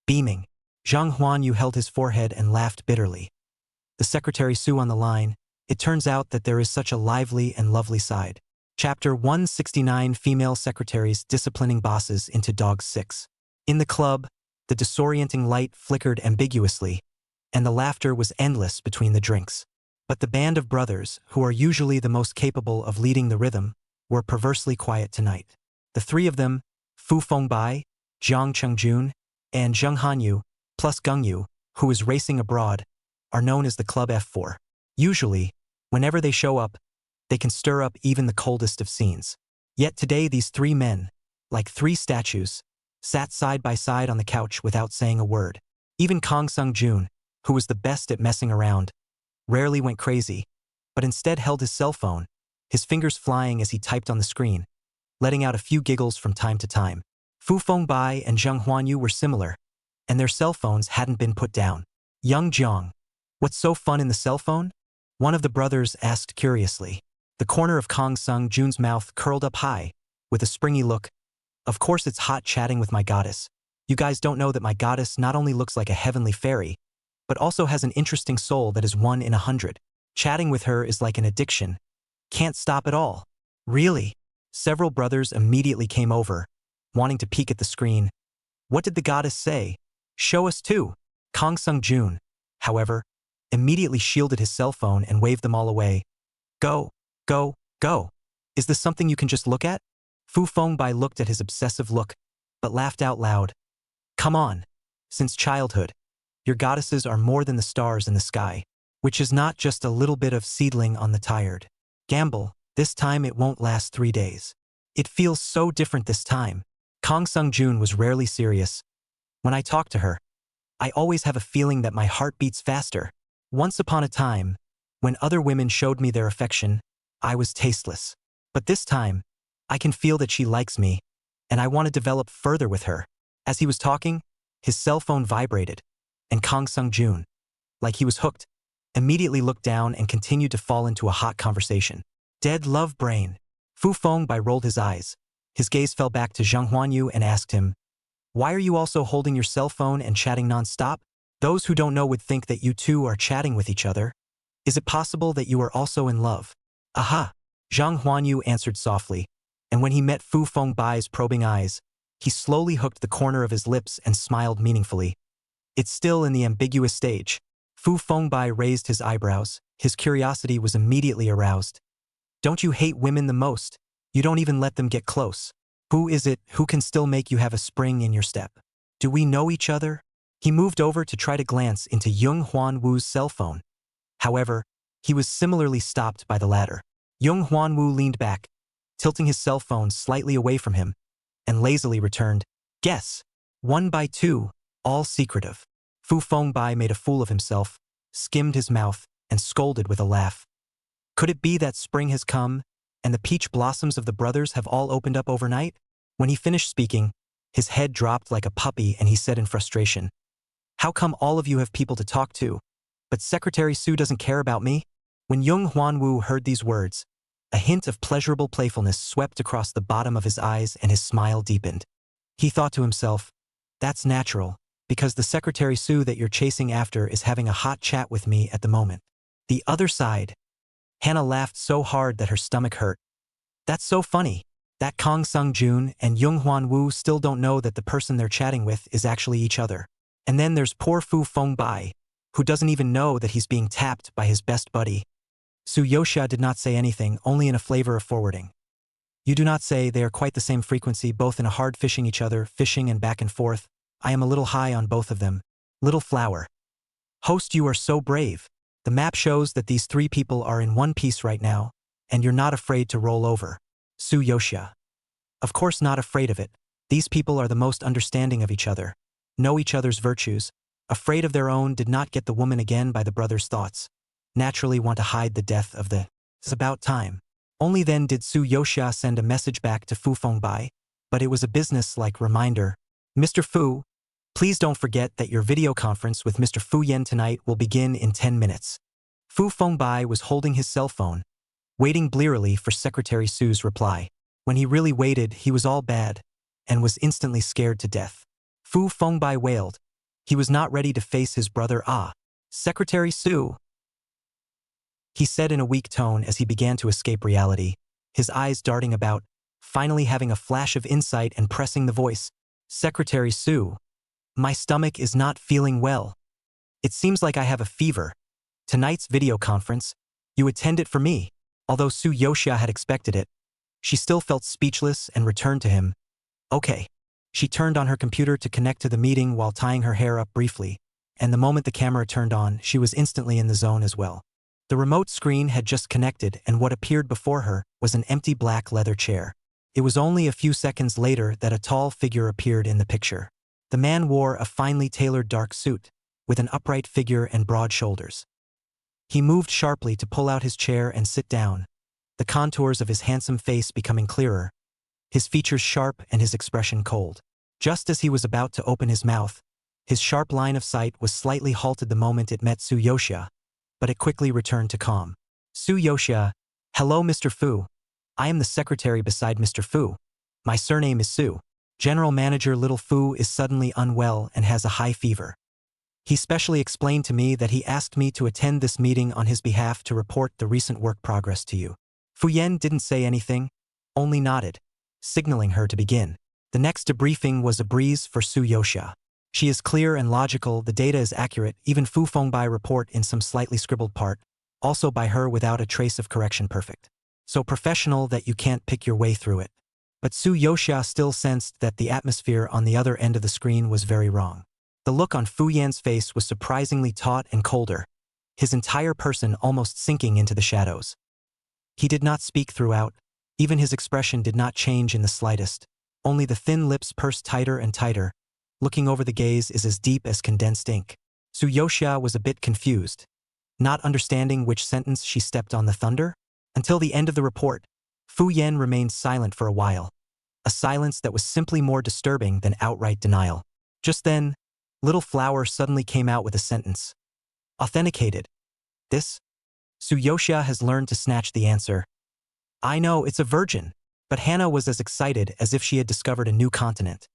Beaming, Zhang Huanyu held his forehead and laughed bitterly. The Secretary Su on the line. It turns out that there is such a lively and lovely side. Chapter 169, Female Secretaries Disciplining Bosses into Dogs 6. In the club, the disorienting light flickered ambiguously, and the laughter was endless between the drinks. But the band of brothers, who are usually the most capable of leading the rhythm, were perversely quiet tonight. The three of them, Fu Fengbai, Jiang Chengjun, and Zheng Hanyu, plus Gengyu, who is racing abroad, are known as the Club F4. Usually, whenever they show up, they can stir up even the coldest of scenes. Yet today these three men, like three statues, sat side by side on the couch without saying a word. Even Kang Sung-jun, who was the best at messing around, rarely went crazy, but instead held his cell phone, his fingers flying as he typed on the screen, letting out a few giggles from time to time. Fu Fengbai and Zheng Huanyu were similar, and their cell phones hadn't been put down. "Young Jiang, what's so fun in the cell phone?" one of the brothers asked curiously. The corner of Kang Sung-jun's mouth curled up high, with a springy look. "Of course it's hot chatting with my goddess. You guys don't know that my goddess not only looks like a heavenly fairy, but also has an interesting soul that is 1 in 100. Chatting with her is like an addiction. Can't stop at all." "Really?" Several brothers immediately came over, wanting to peek at the screen. "What did the goddess say? Show us too." Kang Sung-jun, however, immediately shielded his cell phone and waved them all away. Go, go. Is this something you can just look at?" Fu Fengbai looked at his obsessive look, but laughed out loud. "Come on. Since childhood, your goddesses are more than the stars in the sky, which is not just a little bit of seedling on the tired. Gamble, this time it won't last 3 days. It feels so different this time." Kang Sung-jun was rarely serious. "When I talk to her, I always have a feeling that my heart beats faster. Once upon a time, when other women showed me their affection, I was tasteless. But this time, I can feel that she likes me, and I want to develop further with her." As he was talking, his cell phone vibrated, and Kang Sung-jun, like he was hooked, immediately looked down and continued to fall into a hot conversation. "Dead love brain." Fu Fengbai rolled his eyes. His gaze fell back to Zheng Huanyu and asked him, Why are you also holding your cell phone and chatting non-stop? Those who don't know would think that you two are chatting with each other. Is it possible that you are also in love? Aha! Zhang Huanyu answered softly, and when he met Fu Fengbai's probing eyes, he slowly hooked the corner of his lips and smiled meaningfully. It's still in the ambiguous stage. Fu Fengbai raised his eyebrows. His curiosity was immediately aroused. Don't you hate women the most? You don't even let them get close. Who is it who can still make you have a spring in your step? Do we know each other? He moved over to try to glance into Yung Huanwu's cell phone. However, he was similarly stopped by the latter. Yung Huanwu leaned back, tilting his cell phone slightly away from him, and lazily returned, "Guess. 1 by 2, all secretive." Fu Fengbai made a fool of himself, skimmed his mouth, and scolded with a laugh. Could it be that spring has come, and the peach blossoms of the brothers have all opened up overnight? When he finished speaking, his head dropped like a puppy and he said in frustration, "How come all of you have people to talk to, but Secretary Su doesn't care about me?" When Yung Huanwu heard these words, a hint of pleasurable playfulness swept across the bottom of his eyes and his smile deepened. He thought to himself, "That's natural, because the Secretary Su that you're chasing after is having a hot chat with me at the moment." The other side. Hannah laughed so hard that her stomach hurt. "That's so funny. That Kang Sung-jun and Yung Huanwu still don't know that the person they're chatting with is actually each other. And then there's poor Fu Fengbai, who doesn't even know that he's being tapped by his best buddy." Su Yoxia did not say anything, only in a flavor of forwarding. "You do not say they are quite the same frequency, both in a hard fishing each other, fishing and back and forth. I am a little high on both of them. Little flower. Host, you are so brave. The map shows that these 3 people are in one piece right now, and you're not afraid to roll over." Su Yoxia. "Of course not afraid of it. These people are the most understanding of each other, know each other's virtues, afraid of their own, did not get the woman again by the brother's thoughts. Naturally want to hide the death of the... It's about time." Only then did Su Yoxia send a message back to Fu Fengbai, but it was a business-like reminder. "Mr. Fu, please don't forget that your video conference with Mr. Fu Yan tonight will begin in 10 minutes. Fu Fengbai was holding his cell phone, waiting blearily for Secretary Su's reply. When he really waited, he was all bad, and was instantly scared to death. Fu Fengbai wailed. He was not ready to face his brother. "Ah, Secretary Su," he said in a weak tone as he began to escape reality, his eyes darting about, finally having a flash of insight and pressing the voice. "Secretary Su, my stomach is not feeling well. It seems like I have a fever. Tonight's video conference, you attend it for me." Although Su Yoxia had expected it, she still felt speechless and returned to him. "Okay." She turned on her computer to connect to the meeting while tying her hair up briefly, and the moment the camera turned on, she was instantly in the zone as well. The remote screen had just connected, and what appeared before her was an empty black leather chair. It was only a few seconds later that a tall figure appeared in the picture. The man wore a finely tailored dark suit, with an upright figure and broad shoulders. He moved sharply to pull out his chair and sit down, the contours of his handsome face becoming clearer, his features sharp and his expression cold. Just as he was about to open his mouth, his sharp line of sight was slightly halted the moment it met Su Yoxia, but it quickly returned to calm. Su Yoxia, "Hello, Mr. Fu. I am the secretary beside Mr. Fu. My surname is Su. General Manager Little Fu is suddenly unwell and has a high fever. He specially explained to me that he asked me to attend this meeting on his behalf to report the recent work progress to you." Fu Yan didn't say anything, only nodded, signaling her to begin. The next debriefing was a breeze for Su Yoxia. She is clear and logical, the data is accurate, even Fu Fengbai report in some slightly scribbled part, also by her without a trace of correction perfect. So professional that you can't pick your way through it. But Su Yoxia still sensed that the atmosphere on the other end of the screen was very wrong. The look on Fu Yan's face was surprisingly taut and colder, his entire person almost sinking into the shadows. He did not speak throughout, even his expression did not change in the slightest, only the thin lips pursed tighter and tighter. Looking over the gaze is as deep as condensed ink. Su Yoxia was a bit confused, not understanding which sentence she stepped on the thunder. Until the end of the report, Fu Yan remained silent for a while, a silence that was simply more disturbing than outright denial. Just then, Little Flower suddenly came out with a sentence. "Authenticated. This? Su Yoxia has learned to snatch the answer. "I know, it's a virgin." But Hannah was as excited as if she had discovered a new continent.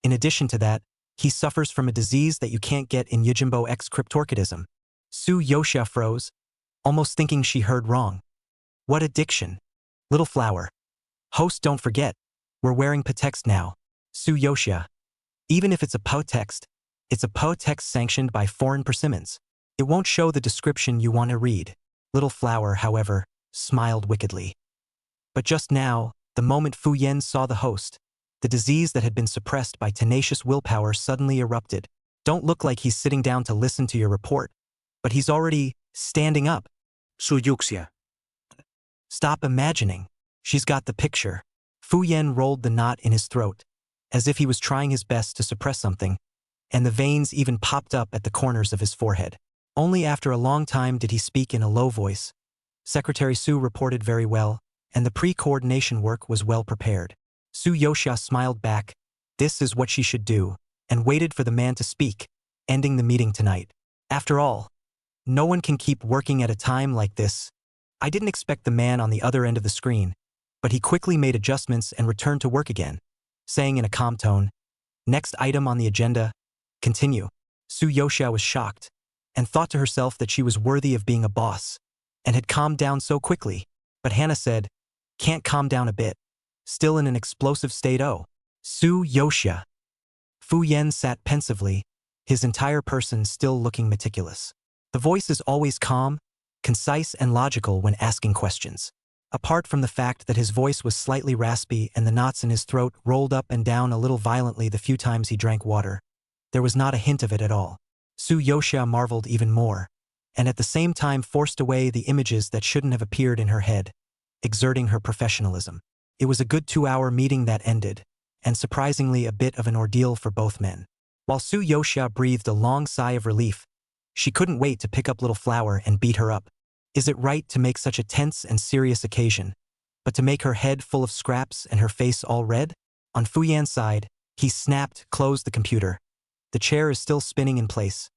In addition to that, he suffers from a disease that you can't get in Yojimbo X cryptorchidism. Su Yoxia froze, almost thinking she heard wrong. What addiction? Little flower. Host, don't forget, we're wearing text now. Su Yoxia. Even if it's a text, it's a text sanctioned by foreign persimmons. It won't show the description you want to read. Little flower, however, smiled wickedly. But just now, the moment Fu Yan saw the host, the disease that had been suppressed by tenacious willpower suddenly erupted. Don't look like he's sitting down to listen to your report, but he's already standing up. Su Yuxia. Stop imagining. She's got the picture. Fu Yan rolled the knot in his throat, as if he was trying his best to suppress something, and the veins even popped up at the corners of his forehead. Only after a long time did he speak in a low voice. Secretary Su reported very well, and the pre-coordination work was well prepared. Su Yoxia smiled back. This is what she should do, and waited for the man to speak, ending the meeting tonight. After all, no one can keep working at a time like this. I didn't expect the man on the other end of the screen, but he quickly made adjustments and returned to work again, saying in a calm tone, "Next item on the agenda, continue." Su Yoxia was shocked, and thought to herself that she was worthy of being a boss, and had calmed down so quickly. But Hannah said, "Can't calm down a bit. Still in an explosive state." Oh, Su Yoxia. Fu Yan sat pensively, his entire person still looking meticulous. The voice is always calm, concise and logical when asking questions. Apart from the fact that his voice was slightly raspy and the knots in his throat rolled up and down a little violently the few times he drank water, there was not a hint of it at all. Su Yoxia marveled even more, and at the same time forced away the images that shouldn't have appeared in her head, exerting her professionalism. It was a good 2-hour meeting that ended, and surprisingly a bit of an ordeal for both men. While Su Yoxia breathed a long sigh of relief, she couldn't wait to pick up Little Flower and beat her up. Is it right to make such a tense and serious occasion, but to make her head full of scraps and her face all red? On Fu Yan's side, he snapped, closed the computer. The chair is still spinning in place.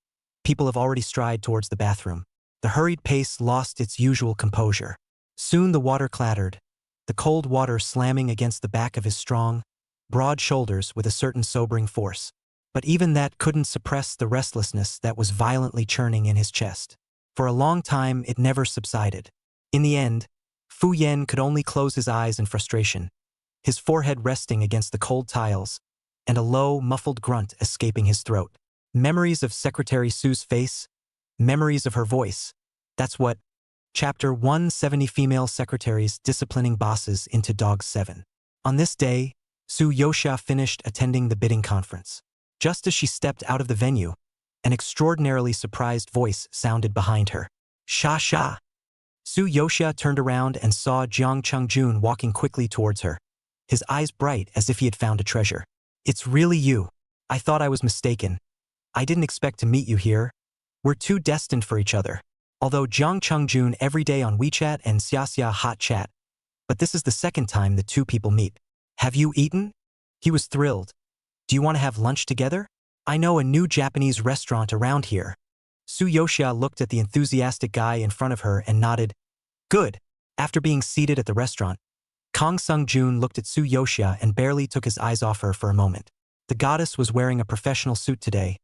People have already stride towards the bathroom. The hurried pace lost its usual composure. Soon the water clattered, the cold water slamming against the back of his strong, broad shoulders with a certain sobering force. But even that couldn't suppress the restlessness that was violently churning in his chest. For a long time, it never subsided. In the end, Fu Yan could only close his eyes in frustration, his forehead resting against the cold tiles, and a low, muffled grunt escaping his throat. Memories of Secretary Su's face, memories of her voice. That's what. Chapter 170, Female Secretaries Disciplining Bosses into Dogs 7. On this day, Su Yoxia finished attending the bidding conference. Just as she stepped out of the venue, an extraordinarily surprised voice sounded behind her. "Sha sha." Su Yoxia turned around and saw Jiang Changjun walking quickly towards her, his eyes bright as if he had found a treasure. "It's really you. I thought I was mistaken. I didn't expect to meet you here. We're too destined for each other." Although Jiang Changjun every day on WeChat and Xiaxia Hot Chat, but this is the second time the two people meet. "Have you eaten?" He was thrilled. "Do you want to have lunch together? I know a new Japanese restaurant around here." Su Yoxia looked at the enthusiastic guy in front of her and nodded. "Good." After being seated at the restaurant, Kang Sung-jun looked at Su Yoxia and barely took his eyes off her for a moment. The goddess was wearing a professional suit today,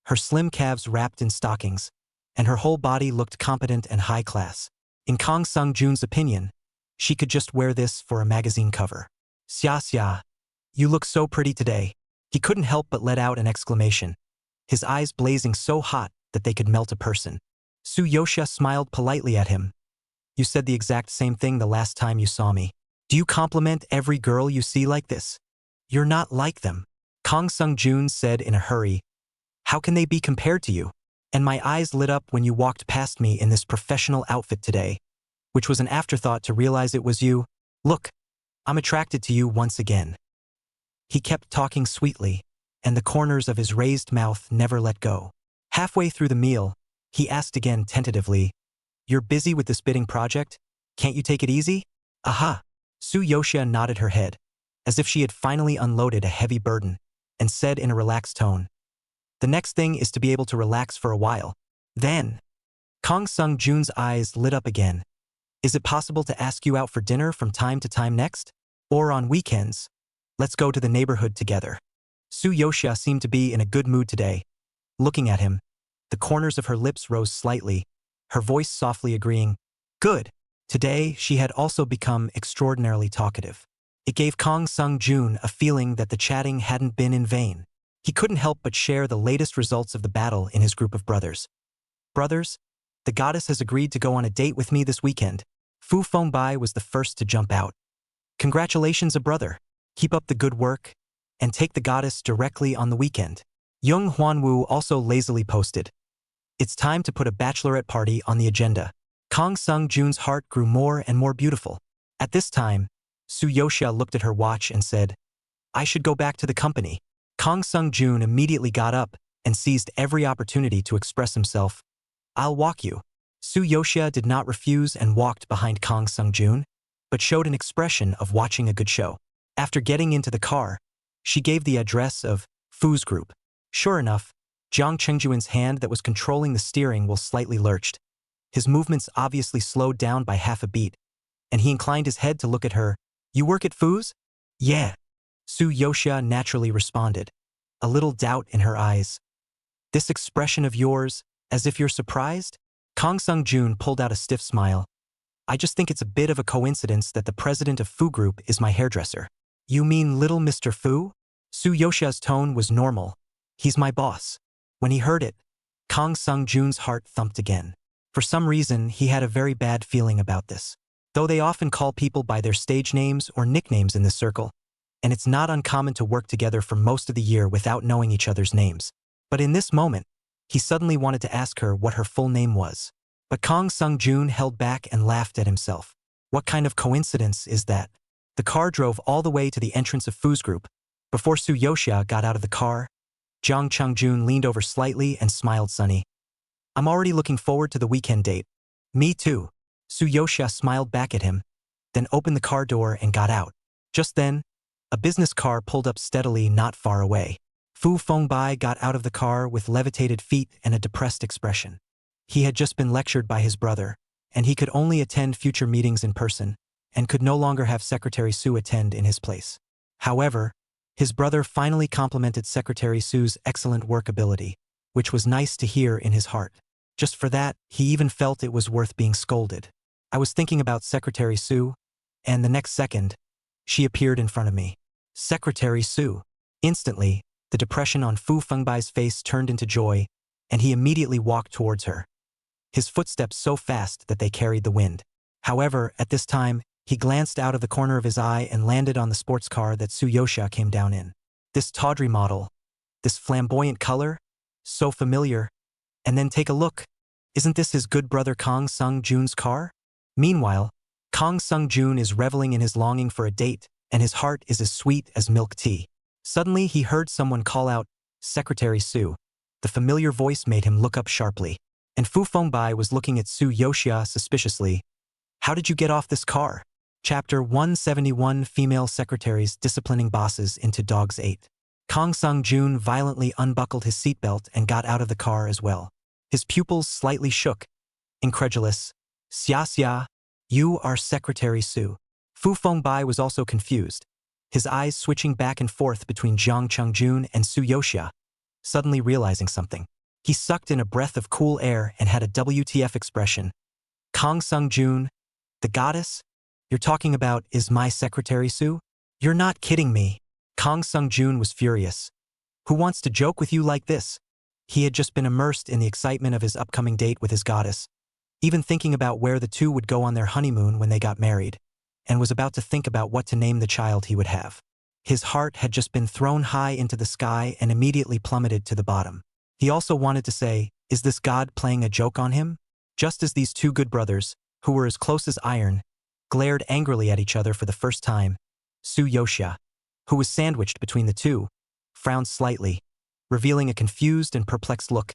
her slim calves wrapped in stockings, and her whole body looked competent and high class. In Kang Sung-jun's opinion, she could just wear this for a magazine cover. "Xiaxia, you look so pretty today." He couldn't help but let out an exclamation, his eyes blazing so hot that they could melt a person. Su Yoxia smiled politely at him. "You said the exact same thing the last time you saw me. Do you compliment every girl you see like this? You're not like them." Kang Sung-jun said in a hurry. "How can they be compared to you? And my eyes lit up when you walked past me in this professional outfit today," which was an afterthought to realize it was you. "Look, I'm attracted to you once again." He kept talking sweetly, and the corners of his raised mouth never let go. Halfway through the meal, he asked again tentatively, "You're busy with this bidding project? Can't you take it easy?" "Aha." Su Yoxia nodded her head, as if she had finally unloaded a heavy burden, and said in a relaxed tone, "The next thing is to be able to relax for a while. Then." Kang Sung-jun's eyes lit up again. "Is it possible to ask you out for dinner from time to time next? Or on weekends? Let's go to the neighborhood together." Su Yoxia seemed to be in a good mood today. Looking at him, the corners of her lips rose slightly, her voice softly agreeing, "Good." Today, she had also become extraordinarily talkative. It gave Kang Sung-jun a feeling that the chatting hadn't been in vain. He couldn't help but share the latest results of the battle in his group of brothers. "Brothers, the goddess has agreed to go on a date with me this weekend." Fu Fengbai was the first to jump out. "Congratulations, a brother. Keep up the good work, and take the goddess directly on the weekend." Young Hwanwoo also lazily posted, "It's time to put a bachelorette party on the agenda." Kang Sung-jun's heart grew more and more beautiful. At this time, Su Yoxia looked at her watch and said, "I should go back to the company." Kang Sung-jun immediately got up and seized every opportunity to express himself. "I'll walk you." Su Yoxia did not refuse and walked behind Kang Sung-jun, but showed an expression of watching a good show. After getting into the car, she gave the address of Fu's group. Sure enough, Jiang Chengjuan's hand that was controlling the steering wheel slightly lurched. His movements obviously slowed down by half a beat, and he inclined his head to look at her. "You work at Fu's?" "Yeah." Su Yoxia naturally responded, a little doubt in her eyes. "This expression of yours, as if you're surprised?" Kang Sung-jun pulled out a stiff smile. "I just think it's a bit of a coincidence that the president of Fu Group is my hairdresser." "You mean little Mr. Fu?" Su Yoxia's tone was normal. "He's my boss." When he heard it, Kang Sung-jun's heart thumped again. For some reason, he had a very bad feeling about this. Though they often call people by their stage names or nicknames in this circle, and it's not uncommon to work together for most of the year without knowing each other's names. But in this moment, he suddenly wanted to ask her what her full name was. But Kang Sung-jun held back and laughed at himself. What kind of coincidence is that? The car drove all the way to the entrance of Fu's group. Before Su Yoxia got out of the car, Jiang Cheng-jun leaned over slightly and smiled sunny. "I'm already looking forward to the weekend date." "Me too." Su Yoxia smiled back at him, then opened the car door and got out. Just then, a business car pulled up steadily not far away. Fu Fengbai got out of the car with levitated feet and a depressed expression. He had just been lectured by his brother, and he could only attend future meetings in person, and could no longer have Secretary Su attend in his place. However, his brother finally complimented Secretary Su's excellent work ability, which was nice to hear in his heart. Just for that, he even felt it was worth being scolded. I was thinking about Secretary Su, and the next second, she appeared in front of me. Secretary Su. Instantly, the depression on Fu Fengbai's face turned into joy, and he immediately walked towards her. His footsteps so fast that they carried the wind. However, at this time, he glanced out of the corner of his eye and landed on the sports car that Su Yoxia came down in. This tawdry model, this flamboyant color, so familiar. And then take a look. Isn't this his good brother Kang Sung-jun's car? Meanwhile, Kang Sung-jun is reveling in his longing for a date, and his heart is as sweet as milk tea. Suddenly he heard someone call out, "Secretary Su." The familiar voice made him look up sharply, and Fu Fengbai was looking at Su Yoxia suspiciously. "How did you get off this car?" Chapter 171, Female Secretaries Disciplining Bosses into Dogs 8. Kang Sung-jun violently unbuckled his seatbelt and got out of the car as well. His pupils slightly shook. Incredulous. "Xia, you are Secretary Su." Fu Fengbai was also confused, his eyes switching back and forth between Jiang Cheng-jun and Su Yoxia. Suddenly realizing something, he sucked in a breath of cool air and had a WTF expression. "Kang Sung-jun, the goddess you're talking about is my Secretary Su? You're not kidding me." Kang Sung-jun was furious. "Who wants to joke with you like this?" He had just been immersed in the excitement of his upcoming date with his goddess, even thinking about where the two would go on their honeymoon when they got married, and was about to think about what to name the child he would have. His heart had just been thrown high into the sky and immediately plummeted to the bottom. He also wanted to say, is this God playing a joke on him? Just as these two good brothers, who were as close as iron, glared angrily at each other for the first time, Su Yoxia, who was sandwiched between the two, frowned slightly, revealing a confused and perplexed look,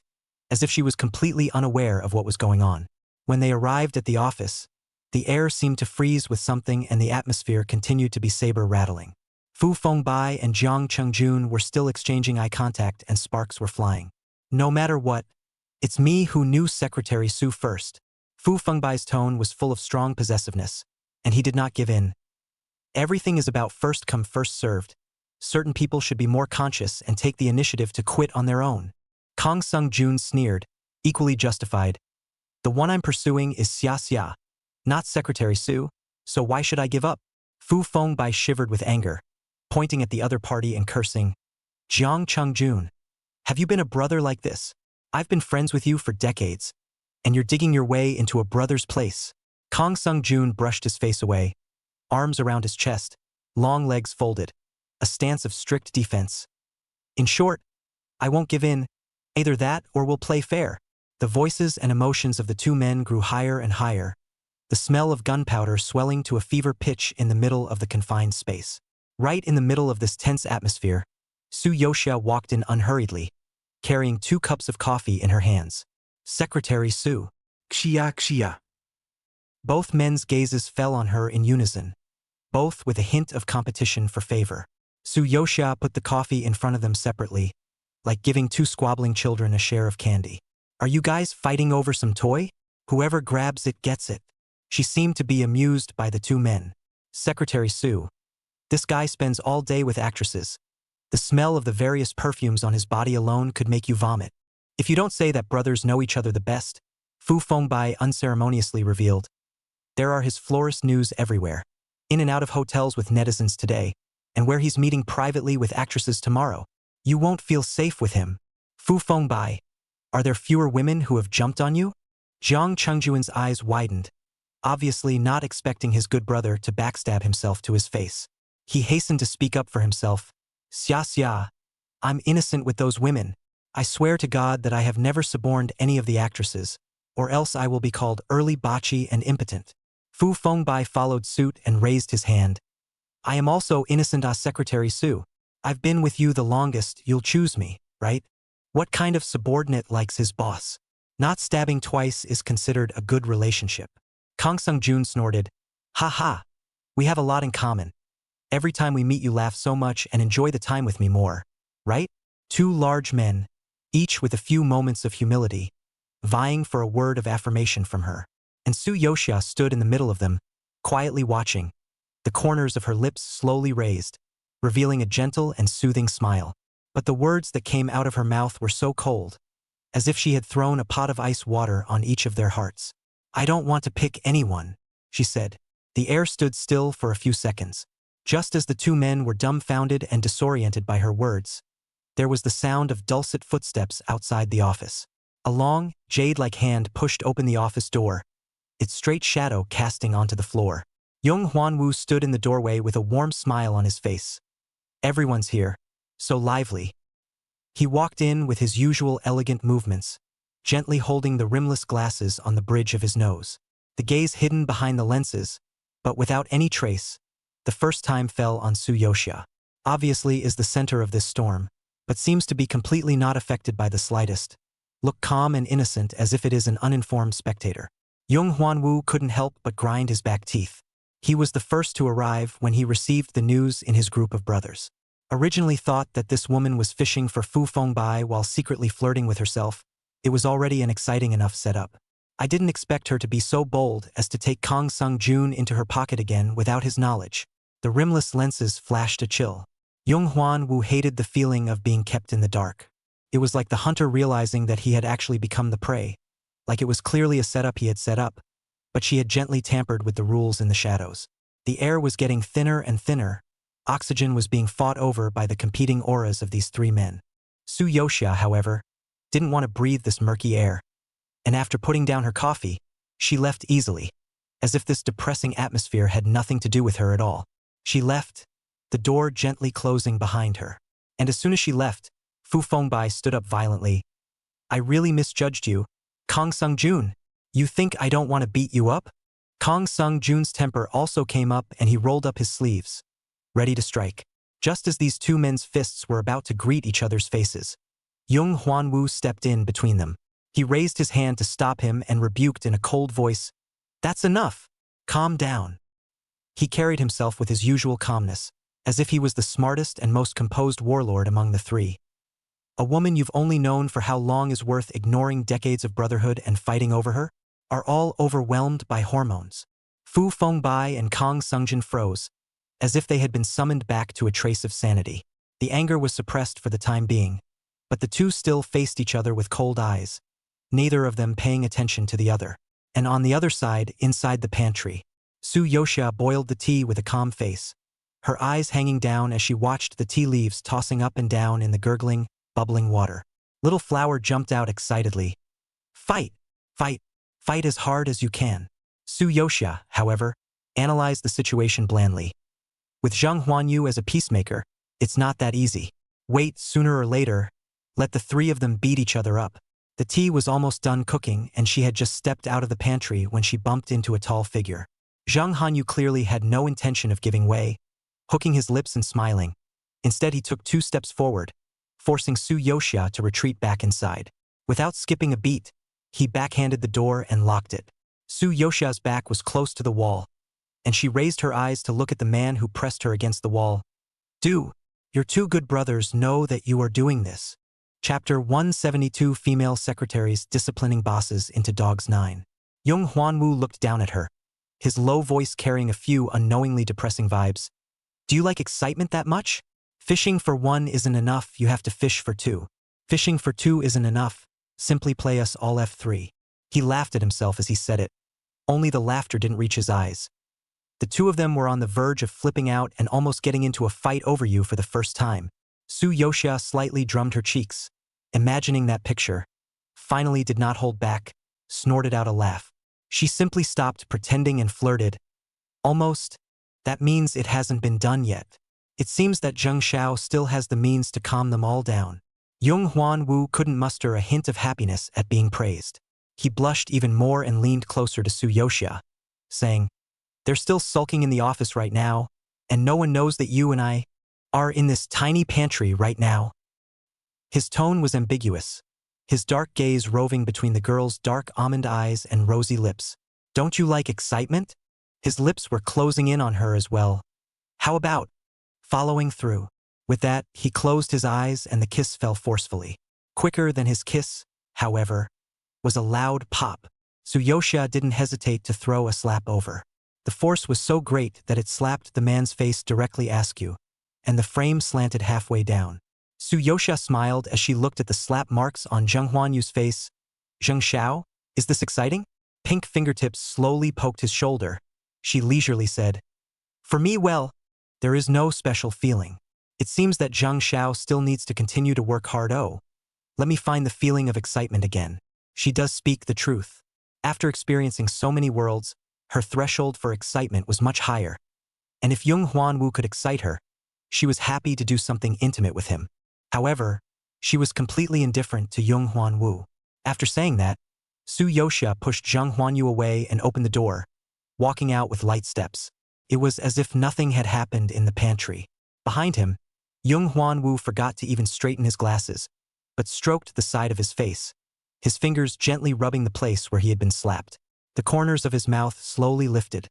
as if she was completely unaware of what was going on. When they arrived at the office, the air seemed to freeze with something and the atmosphere continued to be saber-rattling. Fu Fengbai and Jiang Cheng-jun were still exchanging eye contact and sparks were flying. "No matter what, it's me who knew Secretary Su first." Fu Fengbai's tone was full of strong possessiveness, and he did not give in. "Everything is about first come first served. Certain people should be more conscious and take the initiative to quit on their own. Kang Sung-jun sneered, equally justified. The one I'm pursuing is Xia Xia, not Secretary Su, so why should I give up? Fu Fengbai shivered with anger, pointing at the other party and cursing. Jiang Chungjun, have you been a brother like this? I've been friends with you for decades, and you're digging your way into a brother's place. Kang Sung-jun brushed his face away, arms around his chest, long legs folded, a stance of strict defense. In short, I won't give in. Either that or we'll play fair. The voices and emotions of the two men grew higher and higher, the smell of gunpowder swelling to a fever pitch in the middle of the confined space. Right in the middle of this tense atmosphere, Su Yoxia walked in unhurriedly, carrying 2 cups of coffee in her hands. Secretary Su. Xia Xia. Both men's gazes fell on her in unison, both with a hint of competition for favor. Su Yoxia put the coffee in front of them separately, like giving 2 squabbling children a share of candy. Are you guys fighting over some toy? Whoever grabs it gets it. She seemed to be amused by the 2 men. Secretary Su. This guy spends all day with actresses. The smell of the various perfumes on his body alone could make you vomit. If you don't say that brothers know each other the best, Fu Fengbai unceremoniously revealed. There are his florist news everywhere, in and out of hotels with netizens today, and where he's meeting privately with actresses tomorrow. You won't feel safe with him. Fu Fengbai, are there fewer women who have jumped on you? Jiang Chengjuan's eyes widened, obviously not expecting his good brother to backstab himself to his face. He hastened to speak up for himself. Xia Xia, I'm innocent with those women. I swear to God that I have never suborned any of the actresses, or else I will be called early botchy and impotent. Fu Fengbai followed suit and raised his hand. I am also innocent, Secretary Su. I've been with you the longest, you'll choose me, right? What kind of subordinate likes his boss? Not stabbing twice is considered a good relationship. Kang Sung-jun snorted. Ha ha, we have a lot in common. Every time we meet you laugh so much and enjoy the time with me more, right? 2 large men, each with a few moments of humility, vying for a word of affirmation from her. And Su Yoxia stood in the middle of them, quietly watching, the corners of her lips slowly raised, revealing a gentle and soothing smile. But the words that came out of her mouth were so cold, as if she had thrown a pot of ice water on each of their hearts. I don't want to pick anyone, she said. The air stood still for a few seconds. Just as the 2 men were dumbfounded and disoriented by her words, there was the sound of dulcet footsteps outside the office. A long, jade-like hand pushed open the office door, its straight shadow casting onto the floor. Young Huanwu stood in the doorway with a warm smile on his face. Everyone's here, so lively. He walked in with his usual elegant movements, gently holding the rimless glasses on the bridge of his nose. The gaze hidden behind the lenses, but without any trace, the first time fell on Su Yoxia. Obviously is the center of this storm, but seems to be completely not affected by the slightest. Look calm and innocent as if it is an uninformed spectator. Young Huanwu couldn't help but grind his back teeth. He was the first to arrive when he received the news in his group of brothers. Originally thought that this woman was fishing for Fu Fengbai while secretly flirting with herself, it was already an exciting enough setup. I didn't expect her to be so bold as to take Kang Sung-jun into her pocket again without his knowledge. The rimless lenses flashed a chill. Young Huanwu hated the feeling of being kept in the dark. It was like the hunter realizing that he had actually become the prey, like it was clearly a setup he had set up, but she had gently tampered with the rules in the shadows. The air was getting thinner and thinner. Oxygen was being fought over by the competing auras of these 3 men. Su Yoxia, however, didn't want to breathe this murky air, and after putting down her coffee, she left easily, as if this depressing atmosphere had nothing to do with her at all. She left, the door gently closing behind her. And as soon as she left, Fu Fengbai stood up violently. I really misjudged you, Kang Sung-jun. You think I don't want to beat you up? Kang Sung-jun's temper also came up and he rolled up his sleeves, ready to strike. Just as these 2 men's fists were about to greet each other's faces, Young Huanwu stepped in between them. He raised his hand to stop him and rebuked in a cold voice, That's enough. Calm down. He carried himself with his usual calmness, as if he was the smartest and most composed warlord among the 3. A woman you've only known for how long is worth ignoring decades of brotherhood and fighting over her? Are all overwhelmed by hormones. Fu Fengbai and Kang Sung-jun froze, as if they had been summoned back to a trace of sanity. The anger was suppressed for the time being, but the two still faced each other with cold eyes, neither of them paying attention to the other. And on the other side, inside the pantry, Su Yoxia boiled the tea with a calm face, her eyes hanging down as she watched the tea leaves tossing up and down in the gurgling, bubbling water. Little Flower jumped out excitedly. Fight! Fight! Fight as hard as you can. Su Yoxia, however, analyzed the situation blandly. With Zhang Huanyu as a peacemaker, it's not that easy. Wait, sooner or later, let the three of them beat each other up. The tea was almost done cooking and she had just stepped out of the pantry when she bumped into a tall figure. Zhang Huanyu clearly had no intention of giving way, hooking his lips and smiling. Instead, he took 2 steps forward, forcing Su Yoxia to retreat back inside. Without skipping a beat, he backhanded the door and locked it. Su Yoxia's back was close to the wall, and she raised her eyes to look at the man who pressed her against the wall. Your 2 good brothers know that you are doing this. Chapter 172 Female Secretaries Disciplining Bosses into Dogs 9. Yung Huanwu looked down at her, his low voice carrying a few unknowingly depressing vibes. Do you like excitement that much? Fishing for 1 isn't enough, you have to fish for 2. Fishing for 2 isn't enough, simply play us all F3. He laughed at himself as he said it. Only the laughter didn't reach his eyes. The 2 of them were on the verge of flipping out and almost getting into a fight over you for the first time. Su Yoxia slightly drummed her cheeks, imagining that picture, finally did not hold back, snorted out a laugh. She simply stopped pretending and flirted. Almost. That means it hasn't been done yet. It seems that Zheng Xiao still has the means to calm them all down. Yung Huanwu couldn't muster a hint of happiness at being praised. He blushed even more and leaned closer to Su Yoxia, saying, They're still sulking in the office right now, and no one knows that you and I are in this tiny pantry right now. His tone was ambiguous, his dark gaze roving between the girl's dark almond eyes and rosy lips. Don't you like excitement? His lips were closing in on her as well. How about following through? With that, he closed his eyes and the kiss fell forcefully. Quicker than his kiss, however, was a loud pop. Su Yoxia didn't hesitate to throw a slap over. The force was so great that it slapped the man's face directly askew, and the frame slanted halfway down. Su Yoxia smiled as she looked at the slap marks on Zheng Huanyu's face. Zheng Xiao, is this exciting? Pink fingertips slowly poked his shoulder. She leisurely said, For me, well, there is no special feeling. It seems that Zheng Xiao still needs to continue to work hard. Oh, let me find the feeling of excitement again. She does speak the truth. After experiencing so many worlds, her threshold for excitement was much higher. And if Yung Huanwu could excite her, she was happy to do something intimate with him. However, she was completely indifferent to Yung Huanwu. After saying that, Su Yoxia pushed Zheng Huanyu away and opened the door, walking out with light steps. It was as if nothing had happened in the pantry. Behind him, Yung Huanwu forgot to even straighten his glasses, but stroked the side of his face, his fingers gently rubbing the place where he had been slapped. The corners of his mouth slowly lifted,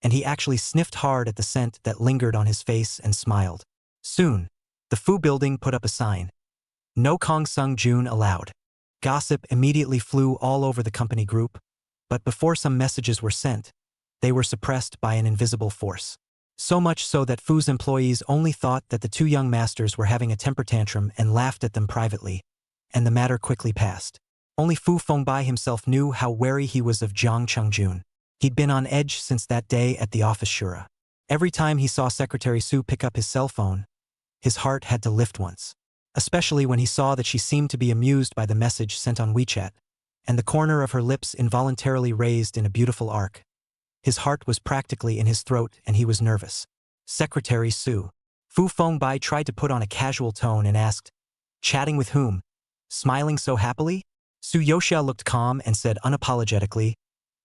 and he actually sniffed hard at the scent that lingered on his face and smiled. Soon, the Fu building put up a sign. No Kong Sung Jun allowed. Gossip immediately flew all over the company group, but before some messages were sent, they were suppressed by an invisible force. So much so that Fu's employees only thought that the 2 young masters were having a temper tantrum and laughed at them privately, and the matter quickly passed. Only Fu Fengbai himself knew how wary he was of Jiang Chengjun. He'd been on edge since that day at the office shura. Every time he saw Secretary Su pick up his cell phone, his heart had to lift once, especially when he saw that she seemed to be amused by the message sent on WeChat, and the corner of her lips involuntarily raised in a beautiful arc. His heart was practically in his throat and he was nervous. Secretary Su. Fu Fengbai tried to put on a casual tone and asked, Chatting with whom? Smiling so happily? Su Yoxia looked calm and said unapologetically,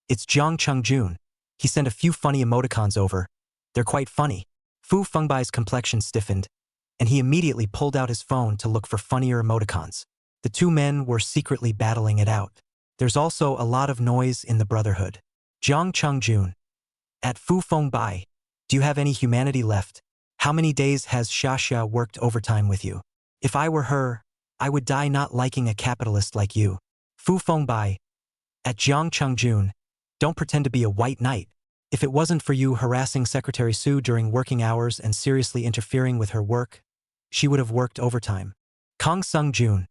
It's Jiang Chengjun. He sent a few funny emoticons over. They're quite funny. Fu Fengbai's complexion stiffened, and he immediately pulled out his phone to look for funnier emoticons. The 2 men were secretly battling it out. There's also a lot of noise in the Brotherhood. Jiang Chengjun. At Fu Fengbai, do you have any humanity left? How many days has Xia worked overtime with you? If I were her, I would die not liking a capitalist like you. Fu Fengbai. At Jiang Chengjun, don't pretend to be a white knight. If it wasn't for you harassing Secretary Su during working hours and seriously interfering with her work, she would have worked overtime. Kang Sung-jun.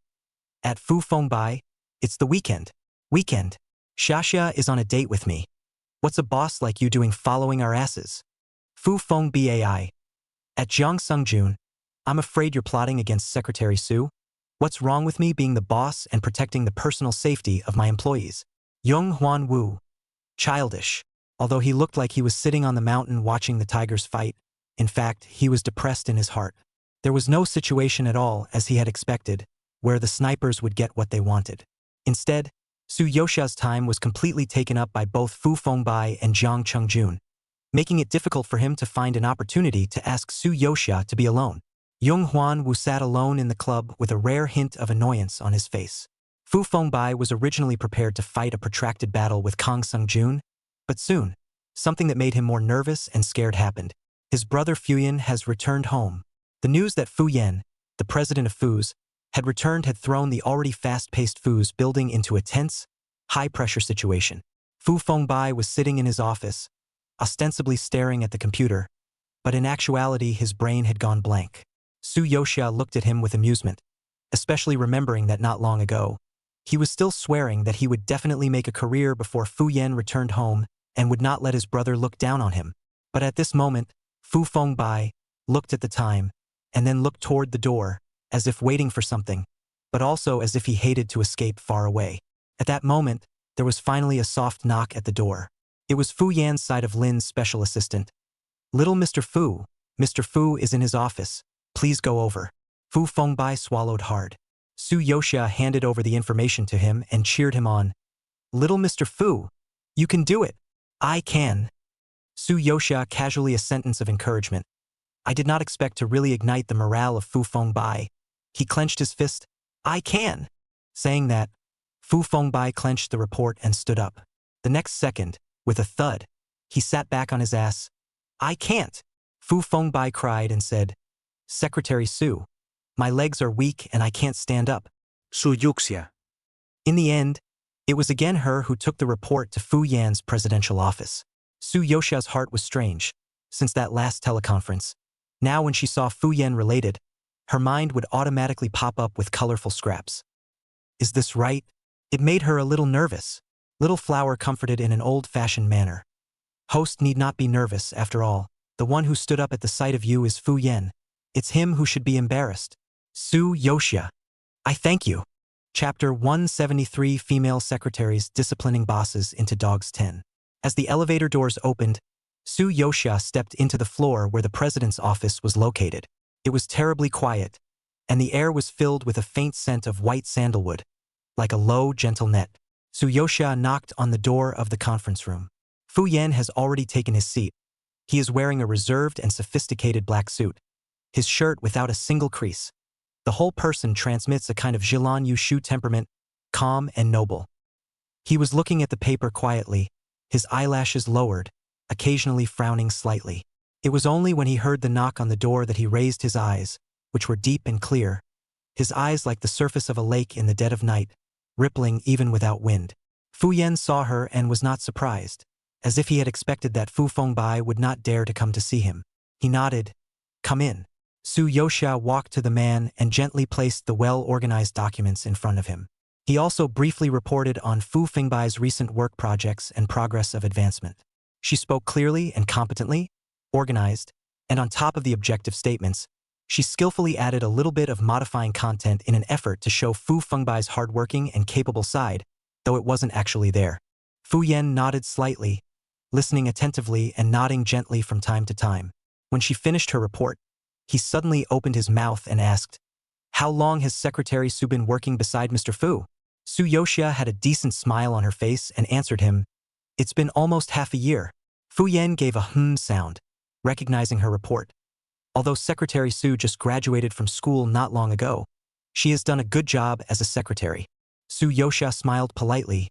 At Fu Fengbai, it's the weekend. Weekend. Xia is on a date with me. What's a boss like you doing following our asses? Fu Fengbai. At Jiang Sung-jun, I'm afraid you're plotting against Secretary Su. What's wrong with me being the boss and protecting the personal safety of my employees? Young Hwan Woo. Childish. Although he looked like he was sitting on the mountain watching the tigers fight, in fact, he was depressed in his heart. There was no situation at all, as he had expected, where the snipers would get what they wanted. Instead, Su Yoxia's time was completely taken up by both Fu Fengbai and Jiang Chungjun, making it difficult for him to find an opportunity to ask Su Yoxia to be alone. Jung Hwan Woo sat alone in the club with a rare hint of annoyance on his face. Fu Fengbai was originally prepared to fight a protracted battle with Kang Sung-jun, but soon, something that made him more nervous and scared happened. His brother Fuyan has returned home. The news that Fu Yan, the president of Fu's, had returned had thrown the already fast-paced Fu's building into a tense, high-pressure situation. Fu Fengbai was sitting in his office, ostensibly staring at the computer, but in actuality his brain had gone blank. Su Yoxia looked at him with amusement, especially remembering that not long ago, he was still swearing that he would definitely make a career before Fu Yan returned home and would not let his brother look down on him. But at this moment, Fu Fengbai looked at the time and then looked toward the door, as if waiting for something, but also as if he hated to escape far away. At that moment, there was finally a soft knock at the door. It was Fu Yan's side of Lin's special assistant. Little Mr. Fu is in his office. Please go over. Fu Fengbai swallowed hard. Su Yoxia handed over the information to him and cheered him on. Little Mr. Fu, you can do it. I can. Su Yoxia casually a sentence of encouragement. I did not expect to really ignite the morale of Fu Fengbai. He clenched his fist. I can. Saying that, Fu Fengbai clenched the report and stood up. The next second, with a thud, he sat back on his ass. I can't. Fu Fengbai cried and said, Secretary Su, my legs are weak and I can't stand up. Su Yuxia. In the end, it was again her who took the report to Fu Yan's presidential office. Su Yoxia's heart was strange, since that last teleconference. Now when she saw Fu Yan related, her mind would automatically pop up with colorful scraps. Is this right? It made her a little nervous. Little Flower comforted in an old-fashioned manner. Host need not be nervous, after all. The one who stood up at the sight of you is Fu Yan. It's him who should be embarrassed. Su Yoxia. I thank you. Chapter 173 Female Secretaries Disciplining Bosses into Dogs 10. As the elevator doors opened, Su Yoxia stepped into the floor where the president's office was located. It was terribly quiet, and the air was filled with a faint scent of white sandalwood, like a low, gentle net. Su Yoxia knocked on the door of the conference room. Fu Yan has already taken his seat. He is wearing a reserved and sophisticated black suit, his shirt without a single crease. The whole person transmits a kind of Jilan Yushu temperament, calm and noble. He was looking at the paper quietly, his eyelashes lowered, occasionally frowning slightly. It was only when he heard the knock on the door that he raised his eyes, which were deep and clear, his eyes like the surface of a lake in the dead of night, rippling even without wind. Fu Yan saw her and was not surprised, as if he had expected that Fu Fengbai would not dare to come to see him. He nodded. Come in. Su Yoxia walked to the man and gently placed the well-organized documents in front of him. He also briefly reported on Fu Fengbai's recent work projects and progress of advancement. She spoke clearly and competently, organized, and on top of the objective statements, she skillfully added a little bit of modifying content in an effort to show Fu Fengbai's hardworking and capable side, though it wasn't actually there. Fu Yan nodded slightly, listening attentively and nodding gently from time to time. When she finished her report, he suddenly opened his mouth and asked, How long has Secretary Su been working beside Mr. Fu? Su Yoxia had a decent smile on her face and answered him, It's been almost half a year. Fu Yan gave a sound, recognizing her report. Although Secretary Su just graduated from school not long ago, she has done a good job as a secretary. Su Yoxia smiled politely.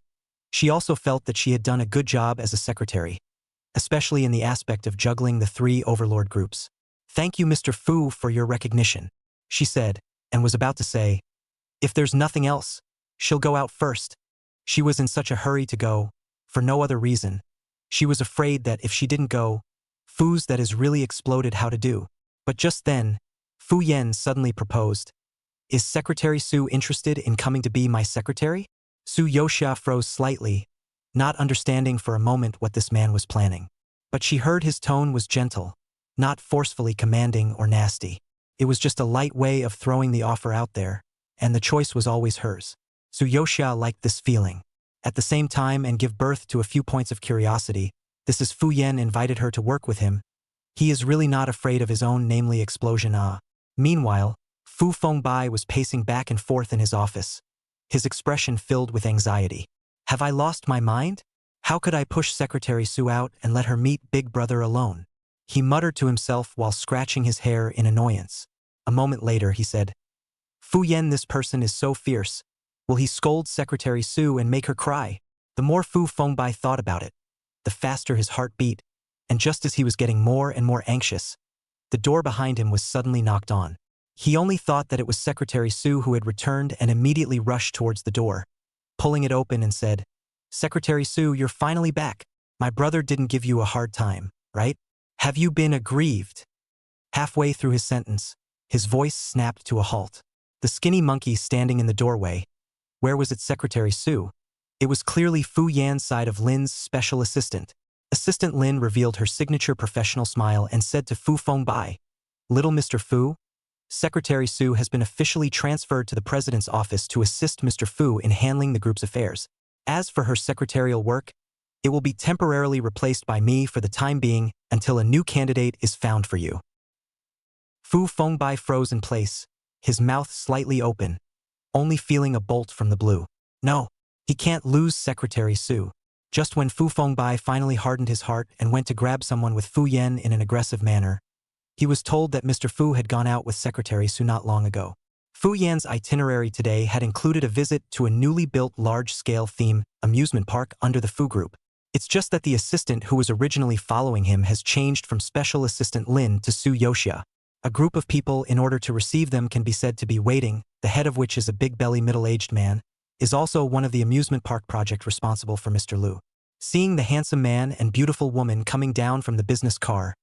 She also felt that she had done a good job as a secretary, especially in the aspect of juggling the three overlord groups. Thank you, Mr. Fu, for your recognition, she said, and was about to say, If there's nothing else, she'll go out first. She was in such a hurry to go, for no other reason, She was afraid that if she didn't go, Fu's that is really exploded how to do. But just then, Fu Yan suddenly proposed. Is Secretary Su interested in coming to be my secretary? Su Yoxia froze slightly, not understanding for a moment what this man was planning. But she heard his tone was gentle, not forcefully commanding or nasty. It was just a light way of throwing the offer out there, and the choice was always hers. Su Yoxia liked this feeling. At the same time and give birth to a few points of curiosity, this is Fu Yan invited her to work with him. He is really not afraid of his own, namely explosion. Meanwhile, Fu Fengbai was pacing back and forth in his office, his expression filled with anxiety. Have I lost my mind? How could I push Secretary Su out and let her meet Big Brother alone? He muttered to himself while scratching his hair in annoyance. A moment later, he said, Fu Yan, this person is so fierce. Will he scold Secretary Su and make her cry? The more Fu Fengbai thought about it, the faster his heart beat, and just as he was getting more and more anxious, the door behind him was suddenly knocked on. He only thought that it was Secretary Su who had returned and immediately rushed towards the door, pulling it open and said, Secretary Su, you're finally back. My brother didn't give you a hard time, right? Have you been aggrieved? Halfway through his sentence, his voice snapped to a halt. The skinny monkey standing in the doorway. Where was it, Secretary Su? It was clearly Fu Yan's side of Lin's special assistant. Assistant Lin revealed her signature professional smile and said to Fu Fengbai, Little Mr. Fu, Secretary Su has been officially transferred to the president's office to assist Mr. Fu in handling the group's affairs. As for her secretarial work, it will be temporarily replaced by me for the time being until a new candidate is found for you. Fu Fengbai froze in place, his mouth slightly open, only feeling a bolt from the blue. No, he can't lose Secretary Su. Just when Fu Fengbai finally hardened his heart and went to grab someone with Fu Yan in an aggressive manner, he was told that Mr. Fu had gone out with Secretary Su not long ago. Fu Yan's itinerary today had included a visit to a newly built large-scale theme amusement park under the Fu Group. It's just that the assistant who was originally following him has changed from Special Assistant Lin to Su Yoxia. A group of people in order to receive them can be said to be waiting, the head of which is a big-belly middle-aged man, is also one of the amusement park project responsible for Mr. Lu. Seeing the handsome man and beautiful woman coming down from the business car,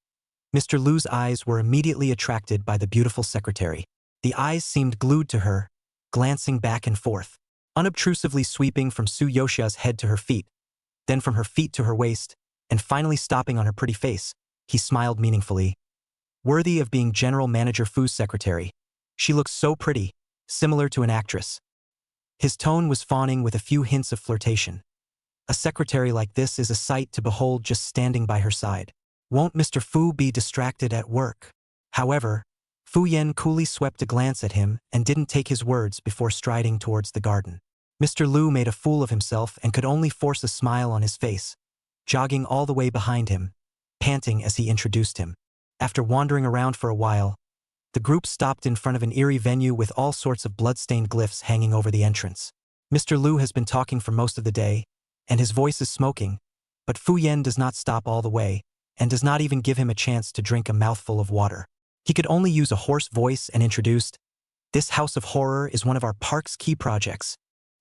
Mr. Lu's eyes were immediately attracted by the beautiful secretary. The eyes seemed glued to her, glancing back and forth, unobtrusively sweeping from Su Yoxia's head to her feet, then from her feet to her waist, and finally stopping on her pretty face. He smiled meaningfully. Worthy of being General Manager Fu's secretary. She looks so pretty, similar to an actress. His tone was fawning with a few hints of flirtation. A secretary like this is a sight to behold just standing by her side. Won't Mr. Fu be distracted at work? However, Fu Yan coolly swept a glance at him and didn't take his words before striding towards the garden. Mr. Lu made a fool of himself and could only force a smile on his face, jogging all the way behind him, panting as he introduced him. After wandering around for a while, the group stopped in front of an eerie venue with all sorts of blood-stained glyphs hanging over the entrance. Mr. Lu has been talking for most of the day, and his voice is smoking, but Fu Yan does not stop all the way, and does not even give him a chance to drink a mouthful of water. He could only use a hoarse voice and introduced, This House of Horror is one of our park's key projects.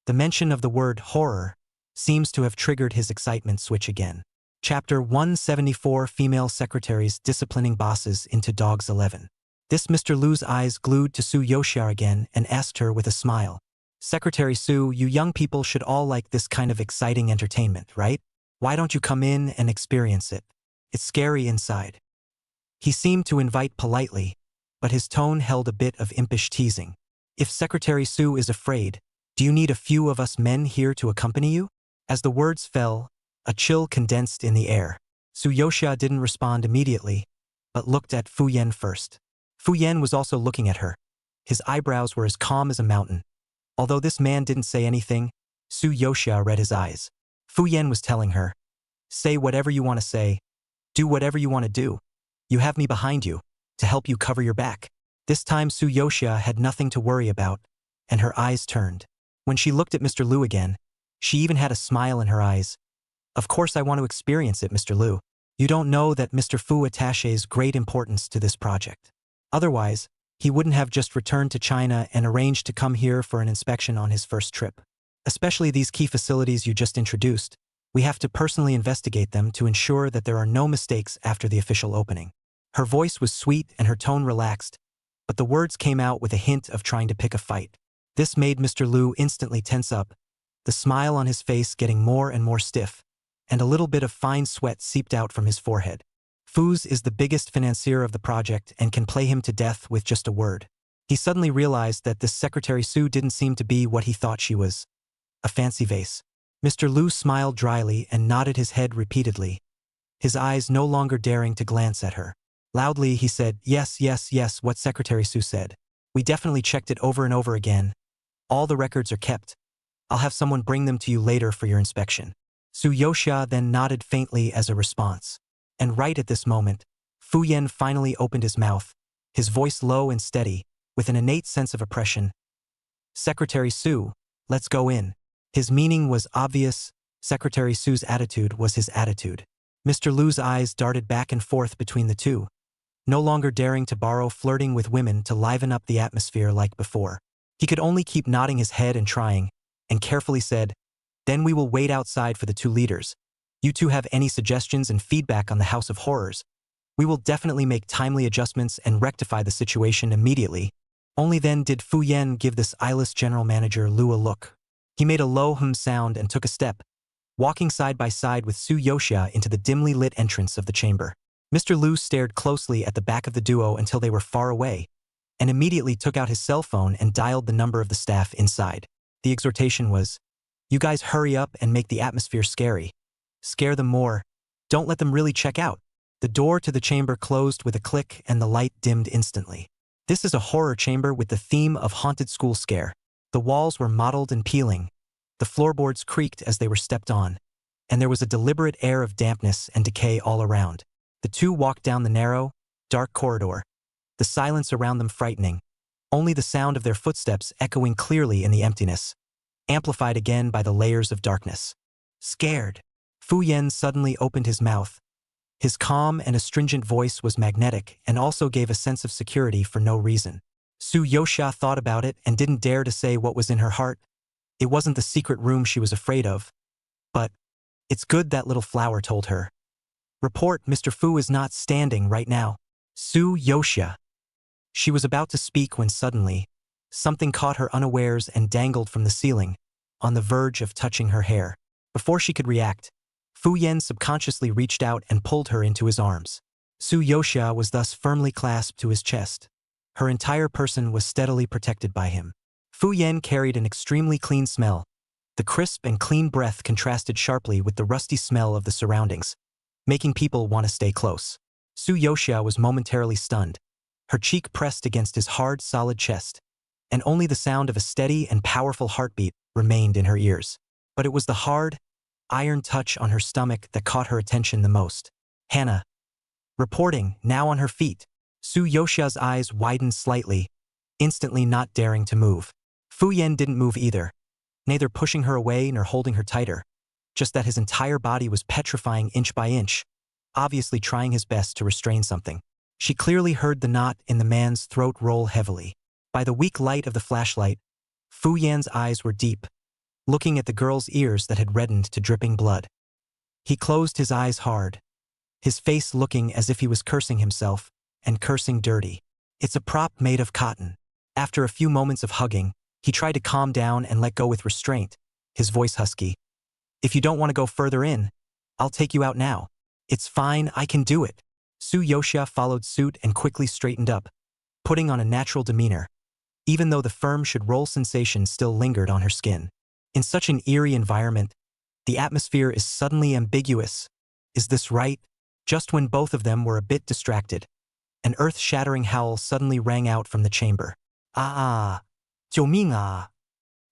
The mention of the word horror seems to have triggered his excitement switch again. Chapter 174, Female Secretaries Disciplining Bosses into Dogs 11. This Mr. Lu's eyes glued to Su Yoxia again and asked her with a smile. Secretary Su, you young people should all like this kind of exciting entertainment, right? Why don't you come in and experience it? It's scary inside. He seemed to invite politely, but his tone held a bit of impish teasing. If Secretary Su is afraid, do you need a few of us men here to accompany you? As the words fell, a chill condensed in the air. Su Yoxia didn't respond immediately, but looked at Fu Yan first. Fu Yan was also looking at her. His eyebrows were as calm as a mountain. Although this man didn't say anything, Su Yoxia read his eyes. Fu Yan was telling her, say whatever you want to say, do whatever you want to do. You have me behind you, to help you cover your back. This time Su Yoxia had nothing to worry about, and her eyes turned. When she looked at Mr. Lu again, she even had a smile in her eyes. Of course I want to experience it, Mr. Lu. You don't know that Mr. Fu attaches great importance to this project. Otherwise, he wouldn't have just returned to China and arranged to come here for an inspection on his first trip. Especially these key facilities you just introduced, We have to personally investigate them to ensure that there are no mistakes after the official opening. Her voice was sweet and her tone relaxed, but the words came out with a hint of trying to pick a fight. This made Mr. Liu instantly tense up, the smile on his face getting more and more stiff, and a little bit of fine sweat seeped out from his forehead. Fuz is the biggest financier of the project and can play him to death with just a word. He suddenly realized that this Secretary Su didn't seem to be what he thought she was. A fancy vase. Mr. Liu smiled dryly and nodded his head repeatedly, his eyes no longer daring to glance at her. Loudly, he said, "Yes, yes, yes," what Secretary Su said. "We definitely checked it over and over again. All the records are kept. I'll have someone bring them to you later for your inspection." Su Yoxia then nodded faintly as a response. And right at this moment, Fu Yan finally opened his mouth, his voice low and steady, with an innate sense of oppression. "Secretary Su, let's go in." His meaning was obvious. Secretary Su's attitude was his attitude. Mr. Liu's eyes darted back and forth between the two, no longer daring to borrow flirting with women to liven up the atmosphere like before. He could only keep nodding his head and trying, and carefully said, "Then we will wait outside for the two leaders. You two have any suggestions and feedback on the House of Horrors? We will definitely make timely adjustments and rectify the situation immediately." Only then did Fu Yan give this eyeless general manager Liu a look. He made a low hum sound and took a step, walking side by side with Su Yoxia into the dimly lit entrance of the chamber. Mr. Liu stared closely at the back of the duo until they were far away, and immediately took out his cell phone and dialed the number of the staff inside. The exhortation was, "You guys hurry up and make the atmosphere scary. Scare them more. Don't let them really check out." The door to the chamber closed with a click and the light dimmed instantly. This is a horror chamber with the theme of haunted school scare. The walls were mottled and peeling, the floorboards creaked as they were stepped on, and there was a deliberate air of dampness and decay all around. The two walked down the narrow, dark corridor, the silence around them frightening, only the sound of their footsteps echoing clearly in the emptiness, amplified again by the layers of darkness. Scared, Fu Yan suddenly opened his mouth. His calm and astringent voice was magnetic and also gave a sense of security for no reason. Su Yoxia thought about it and didn't dare to say what was in her heart. It wasn't the secret room she was afraid of. But, "It's good," that little flower told her. "Report, Mr. Fu is not standing right now." Su Yoxia. She was about to speak when suddenly, something caught her unawares and dangled from the ceiling, on the verge of touching her hair. Before she could react, Fu Yan subconsciously reached out and pulled her into his arms. Su Yoxia was thus firmly clasped to his chest. Her entire person was steadily protected by him. Fu Yan carried an extremely clean smell. The crisp and clean breath contrasted sharply with the rusty smell of the surroundings, making people want to stay close. Su Yoxia was momentarily stunned, her cheek pressed against his hard, solid chest, and only the sound of a steady and powerful heartbeat remained in her ears. But it was the hard, iron touch on her stomach that caught her attention the most. Hannah. Reporting, now on her feet. Su Yoxia's eyes widened slightly, instantly not daring to move. Fu Yan didn't move either, neither pushing her away nor holding her tighter, just that his entire body was petrifying inch by inch, obviously trying his best to restrain something. She clearly heard the knot in the man's throat roll heavily. By the weak light of the flashlight, Fu Yan's eyes were deep, looking at the girl's ears that had reddened to dripping blood. He closed his eyes hard, his face looking as if he was cursing himself, and cursing dirty. "It's a prop made of cotton." After a few moments of hugging, he tried to calm down and let go with restraint, his voice husky. "If you don't want to go further in, I'll take you out now." "It's fine, I can do it." Su Yoxia followed suit and quickly straightened up, putting on a natural demeanor, even though the firm should roll sensation still lingered on her skin. In such an eerie environment, the atmosphere is suddenly ambiguous. Is this right? Just when both of them were a bit distracted, an earth-shattering howl suddenly rang out from the chamber. "Ah! Jiuming ah!"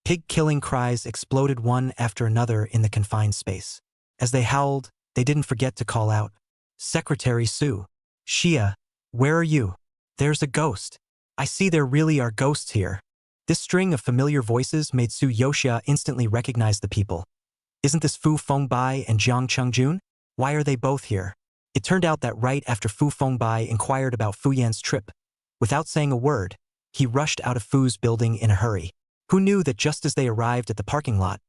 Pig-killing cries exploded one after another in the confined space. As they howled, they didn't forget to call out, "Secretary Su! Xia, where are you? There's a ghost. I see there really are ghosts here." This string of familiar voices made Su Yoxia instantly recognize the people. Isn't this Fu Fengbai and Jiang Chengjun? Why are they both here? It turned out that right after Fu Fengbai inquired about Fu Yan's trip, without saying a word, he rushed out of Fu's building in a hurry. Who knew that just as they arrived at the parking lot,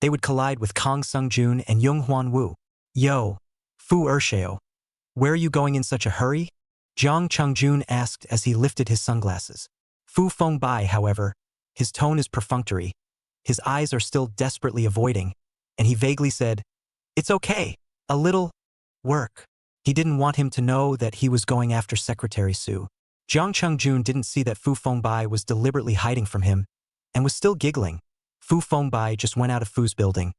they would collide with Kang Sung-jun and Jung Hwan-woo. "Yo, Fu Ersheo, where are you going in such a hurry?" Jiang Chung-jun asked as he lifted his sunglasses. Fu Fengbai, however, his tone is perfunctory. His eyes are still desperately avoiding, and he vaguely said, "It's okay. A little work." He didn't want him to know that he was going after Secretary Su. Jiang Chung-jun didn't see that Fu Fengbai was deliberately hiding from him, and was still giggling. Fu Fengbai just went out of Fu's building.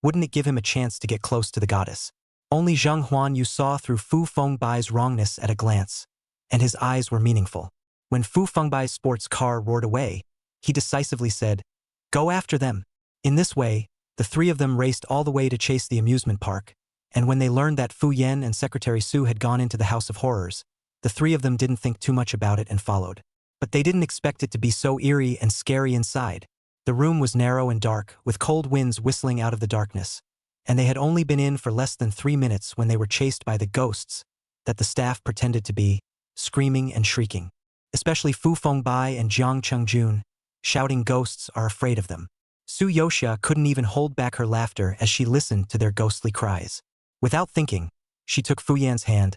Wouldn't it give him a chance to get close to the goddess? Only Zhang Huan Yu saw through Fu Fengbai's wrongness at a glance, and his eyes were meaningful. When Fu Fengbai's sports car roared away, he decisively said, "Go after them." In this way, the three of them raced all the way to chase the amusement park, and when they learned that Fu Yan and Secretary Su had gone into the House of Horrors, the three of them didn't think too much about it and followed. But they didn't expect it to be so eerie and scary inside. The room was narrow and dark, with cold winds whistling out of the darkness, and they had only been in for less than 3 minutes when they were chased by the ghosts that the staff pretended to be, screaming and shrieking. Especially Fu Fengbai and Jiang Chung-jun, shouting ghosts are afraid of them. Su Yoxia couldn't even hold back her laughter as she listened to their ghostly cries. Without thinking, she took Fu Yan's hand.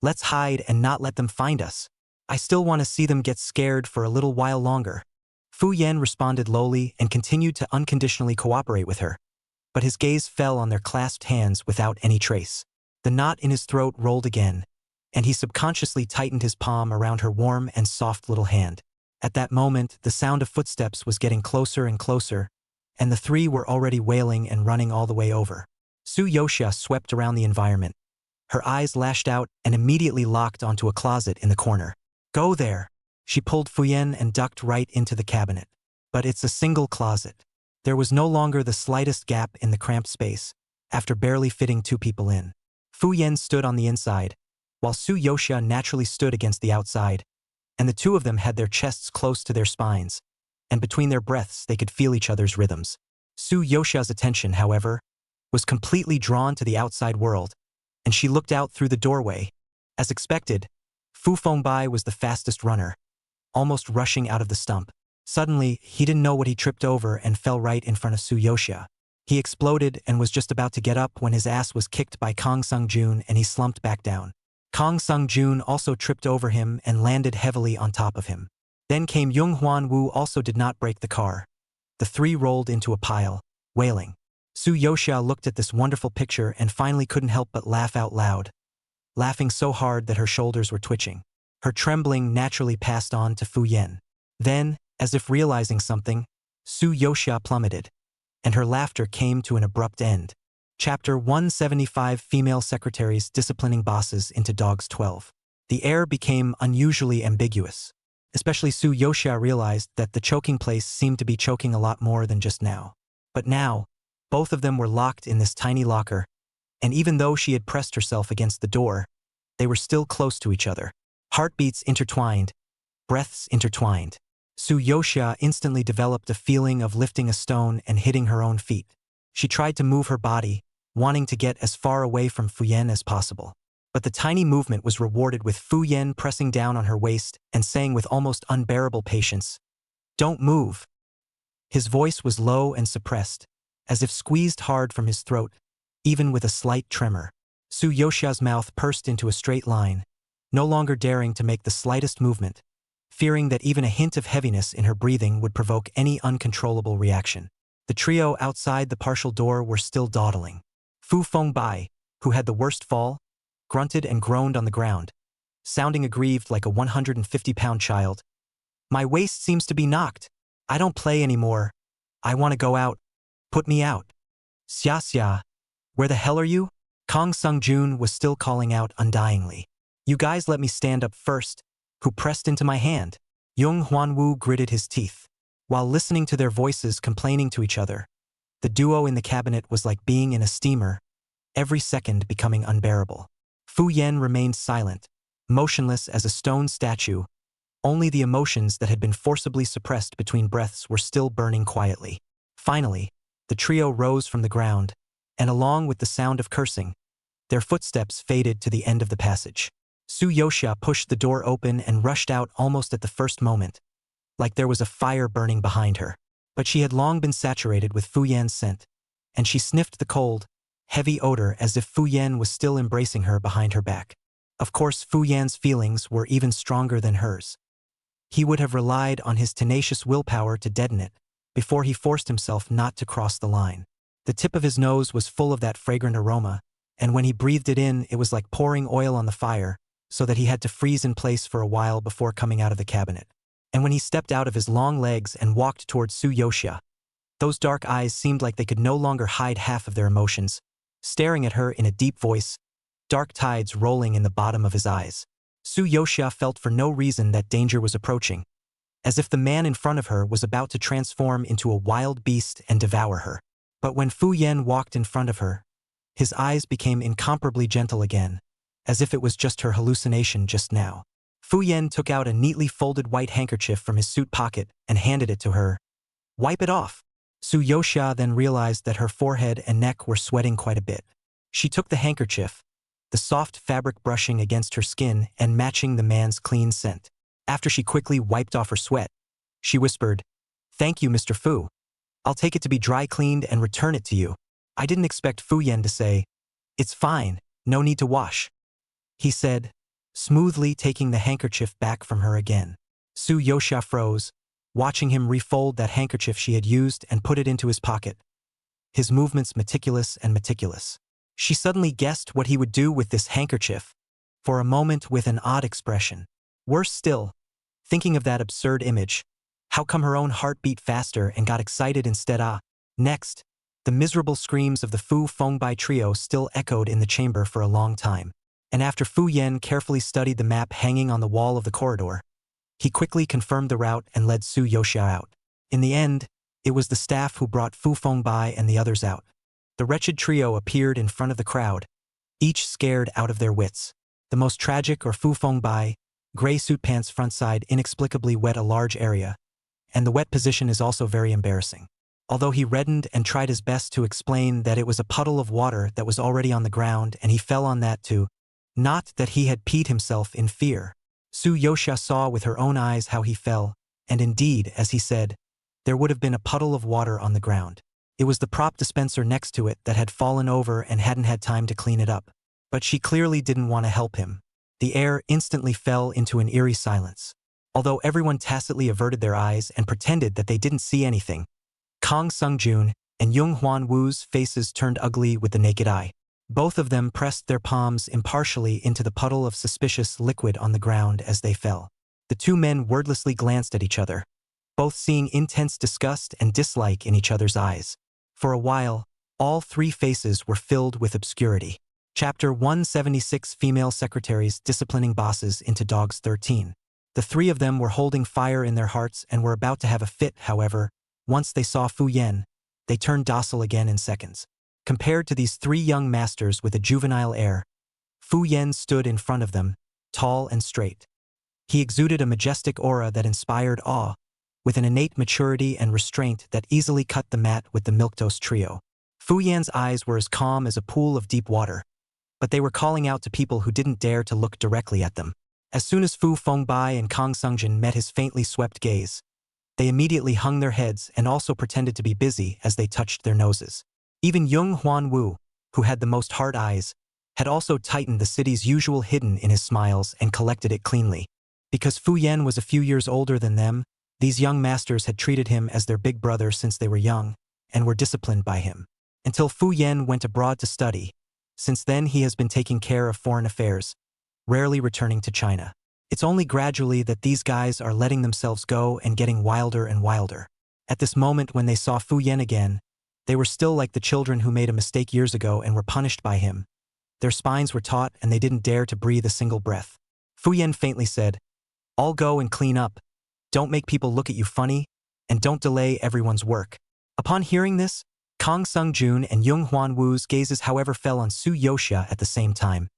"Let's hide and not let them find us. I still want to see them get scared for a little while longer." Fu Yan responded lowly and continued to unconditionally cooperate with her, but his gaze fell on their clasped hands without any trace. The knot in his throat rolled again, and he subconsciously tightened his palm around her warm and soft little hand. At that moment, the sound of footsteps was getting closer and closer, and the three were already wailing and running all the way over. Su Yoxia swept around the environment. Her eyes lashed out and immediately locked onto a closet in the corner. "Go there." She pulled Fu Yan and ducked right into the cabinet. But it's a single closet. There was no longer the slightest gap in the cramped space, after barely fitting 2 people in. Fu Yan stood on the inside, while Su Yoxia naturally stood against the outside, and the two of them had their chests close to their spines, and between their breaths they could feel each other's rhythms. Su Yoxia's attention, however, was completely drawn to the outside world, and she looked out through the doorway. As expected, Fu Fengbai was the fastest runner, almost rushing out of the stump. Suddenly, he didn't know what he tripped over and fell right in front of Su Yoxia. He exploded and was just about to get up when his ass was kicked by Kang Sung-jun and he slumped back down. Kang Sung-jun also tripped over him and landed heavily on top of him. Then came Jung Hwan-woo, also did not break the car. The three rolled into a pile, wailing. Su Yoxia looked at this wonderful picture and finally couldn't help but laugh out loud, laughing so hard that her shoulders were twitching. Her trembling naturally passed on to Fu Yan. Then, as if realizing something, Su Yoxia plummeted, and her laughter came to an abrupt end. Chapter 175: Female Secretaries Disciplining Bosses into Dogs. 12. The air became unusually ambiguous. Especially Su Yoxia realized that the choking place seemed to be choking a lot more than just now. But now, both of them were locked in this tiny locker, and even though she had pressed herself against the door, they were still close to each other. Heartbeats intertwined, breaths intertwined. Su Yoxia instantly developed a feeling of lifting a stone and hitting her own feet. She tried to move her body, wanting to get as far away from Fu Yan as possible. But the tiny movement was rewarded with Fu Yan pressing down on her waist and saying with almost unbearable patience, "Don't move." His voice was low and suppressed, as if squeezed hard from his throat, even with a slight tremor. Su Yoxia's mouth pursed into a straight line, no longer daring to make the slightest movement, fearing that even a hint of heaviness in her breathing would provoke any uncontrollable reaction. The trio outside the partial door were still dawdling. Fu Fengbai, who had the worst fall, grunted and groaned on the ground, sounding aggrieved like a 150-pound child. "My waist seems to be knocked. I don't play anymore. I want to go out. Put me out." "Xia Xia, where the hell are you?" Kang Sung-jun was still calling out undyingly. "You guys let me stand up first." "Who pressed into my hand?" Jung Hwan-woo gritted his teeth. While listening to their voices complaining to each other, the duo in the cabinet was like being in a steamer, every second becoming unbearable. Fu Yan remained silent, motionless as a stone statue. Only the emotions that had been forcibly suppressed between breaths were still burning quietly. Finally, the trio rose from the ground, and along with the sound of cursing, their footsteps faded to the end of the passage. Su Yoxia pushed the door open and rushed out almost at the first moment, like there was a fire burning behind her. But she had long been saturated with Fu Yan's scent, and she sniffed the cold, heavy odor as if Fu Yan was still embracing her behind her back. Of course, Fu Yan's feelings were even stronger than hers. He would have relied on his tenacious willpower to deaden it, before he forced himself not to cross the line. The tip of his nose was full of that fragrant aroma, and when he breathed it in, it was like pouring oil on the fire, so that he had to freeze in place for a while before coming out of the cabinet. And when he stepped out of his long legs and walked towards Su Yoxia, those dark eyes seemed like they could no longer hide half of their emotions, staring at her in a deep voice, dark tides rolling in the bottom of his eyes. Su Yoxia felt for no reason that danger was approaching, as if the man in front of her was about to transform into a wild beast and devour her. But when Fu Yan walked in front of her, his eyes became incomparably gentle again, as if it was just her hallucination just now. Fu Yan took out a neatly folded white handkerchief from his suit pocket and handed it to her. "Wipe it off." Su Yoxia then realized that her forehead and neck were sweating quite a bit. She took the handkerchief, the soft fabric brushing against her skin and matching the man's clean scent. After she quickly wiped off her sweat, she whispered, "Thank you, Mr. Fu. I'll take it to be dry cleaned and return it to you." I didn't expect Fu Yan to say, "It's fine, no need to wash," he said, smoothly taking the handkerchief back from her again. Su Yoxia froze, watching him refold that handkerchief she had used and put it into his pocket, his movements meticulous and meticulous. She suddenly guessed what he would do with this handkerchief, for a moment with an odd expression. Worse still, thinking of that absurd image, how come her own heart beat faster and got excited instead? Next, the miserable screams of the Fu Fengbai trio still echoed in the chamber for a long time, and after Fu Yan carefully studied the map hanging on the wall of the corridor, he quickly confirmed the route and led Su Yoxia out. In the end, it was the staff who brought Fu Fengbai and the others out. The wretched trio appeared in front of the crowd, each scared out of their wits. The most tragic are Fu Fengbai, gray suit pants front side inexplicably wet a large area, and the wet position is also very embarrassing. Although he reddened and tried his best to explain that it was a puddle of water that was already on the ground and he fell on that too, not that he had peed himself in fear. Su Yoxia saw with her own eyes how he fell, and indeed, as he said, there would have been a puddle of water on the ground. It was the prop dispenser next to it that had fallen over and hadn't had time to clean it up. But she clearly didn't want to help him. The air instantly fell into an eerie silence. Although everyone tacitly averted their eyes and pretended that they didn't see anything, Kang Sung-jun and Jung Hwan-woo's faces turned ugly with the naked eye. Both of them pressed their palms impartially into the puddle of suspicious liquid on the ground as they fell. The two men wordlessly glanced at each other, both seeing intense disgust and dislike in each other's eyes. For a while, all three faces were filled with obscurity. Chapter 176 Female Secretaries Disciplining Bosses into Dogs 13. The three of them were holding fire in their hearts and were about to have a fit, however. Once they saw Fu Yan, they turned docile again in seconds. Compared to these three young masters with a juvenile air, Fu Yan stood in front of them, tall and straight. He exuded a majestic aura that inspired awe, with an innate maturity and restraint that easily cut the mat with the milquetoast trio. Fu Yan's eyes were as calm as a pool of deep water, but they were calling out to people who didn't dare to look directly at them. As soon as Fu Fengbai and Kang Sung-jun met his faintly swept gaze, they immediately hung their heads and also pretended to be busy as they touched their noses. Even Jung Hwan-woo, who had the most hard eyes, had also tightened the city's usual hidden in his smiles and collected it cleanly. Because Fu Yan was a few years older than them, these young masters had treated him as their big brother since they were young, and were disciplined by him. Until Fu Yan went abroad to study. Since then he has been taking care of foreign affairs, rarely returning to China. It's only gradually that these guys are letting themselves go and getting wilder and wilder. At this moment when they saw Fu Yan again, they were still like the children who made a mistake years ago and were punished by him. Their spines were taut and they didn't dare to breathe a single breath. Fu Yan faintly said, "I'll go and clean up. Don't make people look at you funny, and don't delay everyone's work." Upon hearing this, Kang Sung-jun and Jung Hwan-woo's gazes however fell on Su Yoxia at the same time,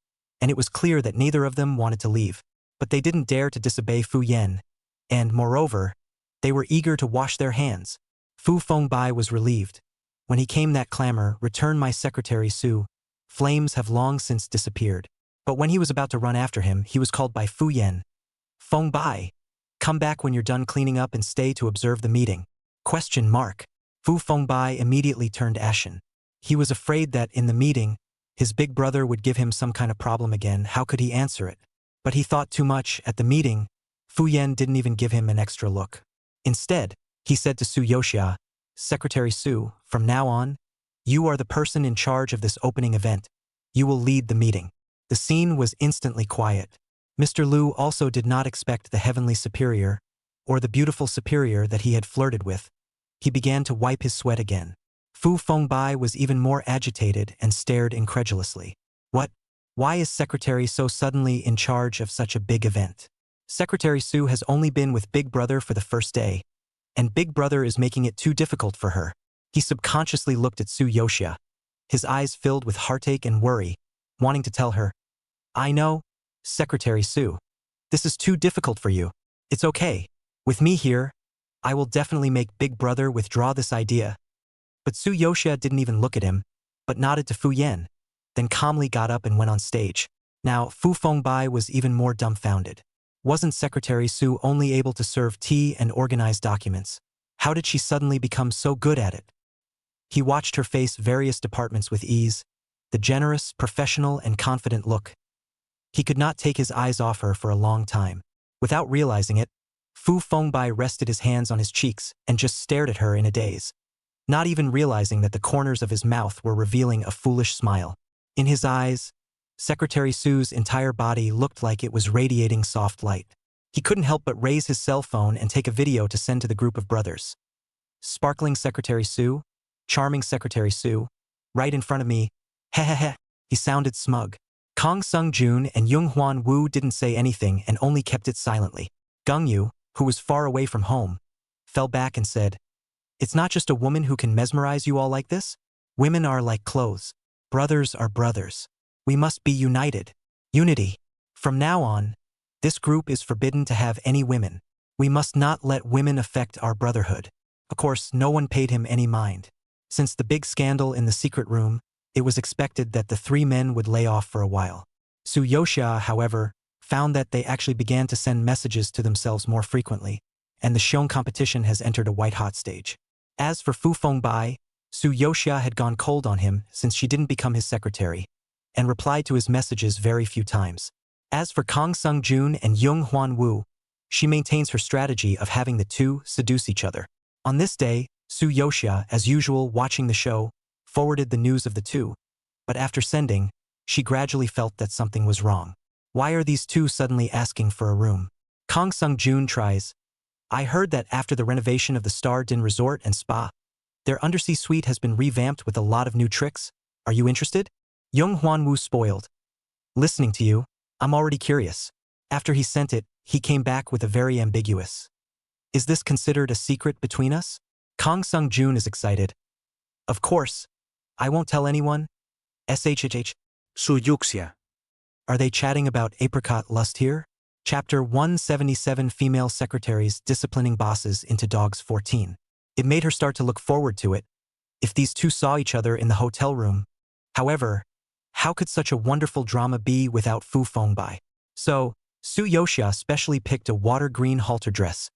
and it was clear that neither of them wanted to leave. But they didn't dare to disobey Fu Yan, and, moreover, they were eager to wash their hands. Fu Fengbai was relieved. When he came that clamor, "Return my secretary Su. Flames have long since disappeared." But when he was about to run after him, he was called by Fu Yan. "Fengbai, come back when you're done cleaning up and stay to observe the meeting." Fu Fengbai immediately turned ashen. He was afraid that, in the meeting, his big brother would give him some kind of problem again. How could he answer it? But he thought too much. At the meeting, Fu Yan didn't even give him an extra look. Instead, he said to Su Yoxia, "Secretary Su, from now on, you are the person in charge of this opening event. You will lead the meeting." The scene was instantly quiet. Mr. Liu also did not expect the heavenly superior, or the beautiful superior that he had flirted with. He began to wipe his sweat again. Fu Fengbai was even more agitated and stared incredulously. What? Why is Secretary so suddenly in charge of such a big event? Secretary Su has only been with Big Brother for the first day, and Big Brother is making it too difficult for her. He subconsciously looked at Su Yoxia, his eyes filled with heartache and worry, wanting to tell her, "I know, Secretary Su. This is too difficult for you. It's okay. With me here, I will definitely make Big Brother withdraw this idea." But Su Yoxia didn't even look at him, but nodded to Fu Yan, then calmly got up and went on stage. Now, Fu Fengbai was even more dumbfounded. Wasn't Secretary Su only able to serve tea and organize documents? How did she suddenly become so good at it? He watched her face various departments with ease, the generous, professional, and confident look. He could not take his eyes off her for a long time. Without realizing it, Fu Fengbai rested his hands on his cheeks and just stared at her in a daze, not even realizing that the corners of his mouth were revealing a foolish smile. In his eyes, Secretary Su's entire body looked like it was radiating soft light. He couldn't help but raise his cell phone and take a video to send to the group of brothers. "Sparkling Secretary Su, charming Secretary Su, right in front of me, hehehe." He sounded smug. Kang Sung-jun and Yung Hwan Woo didn't say anything and only kept it silently. Gung Yu, who was far away from home, fell back and said, "It's not just a woman who can mesmerize you all like this. Women are like clothes. Brothers are brothers. We must be united. Unity. From now on, this group is forbidden to have any women. We must not let women affect our brotherhood." Of course, no one paid him any mind. Since the big scandal in the secret room, it was expected that the three men would lay off for a while. Su Yoxia, however, found that they actually began to send messages to themselves more frequently, and the Xiong competition has entered a white-hot stage. As for Fu Fengbai, Su Yoxia had gone cold on him since she didn't become his secretary, and replied to his messages very few times. As for Kang Sung-jun and Yung Hwan Woo, she maintains her strategy of having the two seduce each other. On this day, Su Yoxia, as usual watching the show, forwarded the news of the two, but after sending, she gradually felt that something was wrong. Why are these two suddenly asking for a room? Kang Sung-jun tries, "I heard that after the renovation of the Star Din Resort and Spa, their undersea suite has been revamped with a lot of new tricks. Are you interested?" Yung Hwan Woo spoiled. "Listening to you, I'm already curious." After he sent it, he came back with a very ambiguous, "Is this considered a secret between us?" Kang Sung-jun is excited. "Of course. I won't tell anyone. SHHH. Su Yoxia. Are they chatting about apricot lust here?" Chapter 177 Female Secretaries Disciplining Bosses into Dogs 14. It made her start to look forward to it, if these two saw each other in the hotel room. However, how could such a wonderful drama be without Fu Fengbai? So, Su Yoxia specially picked a water green halter dress.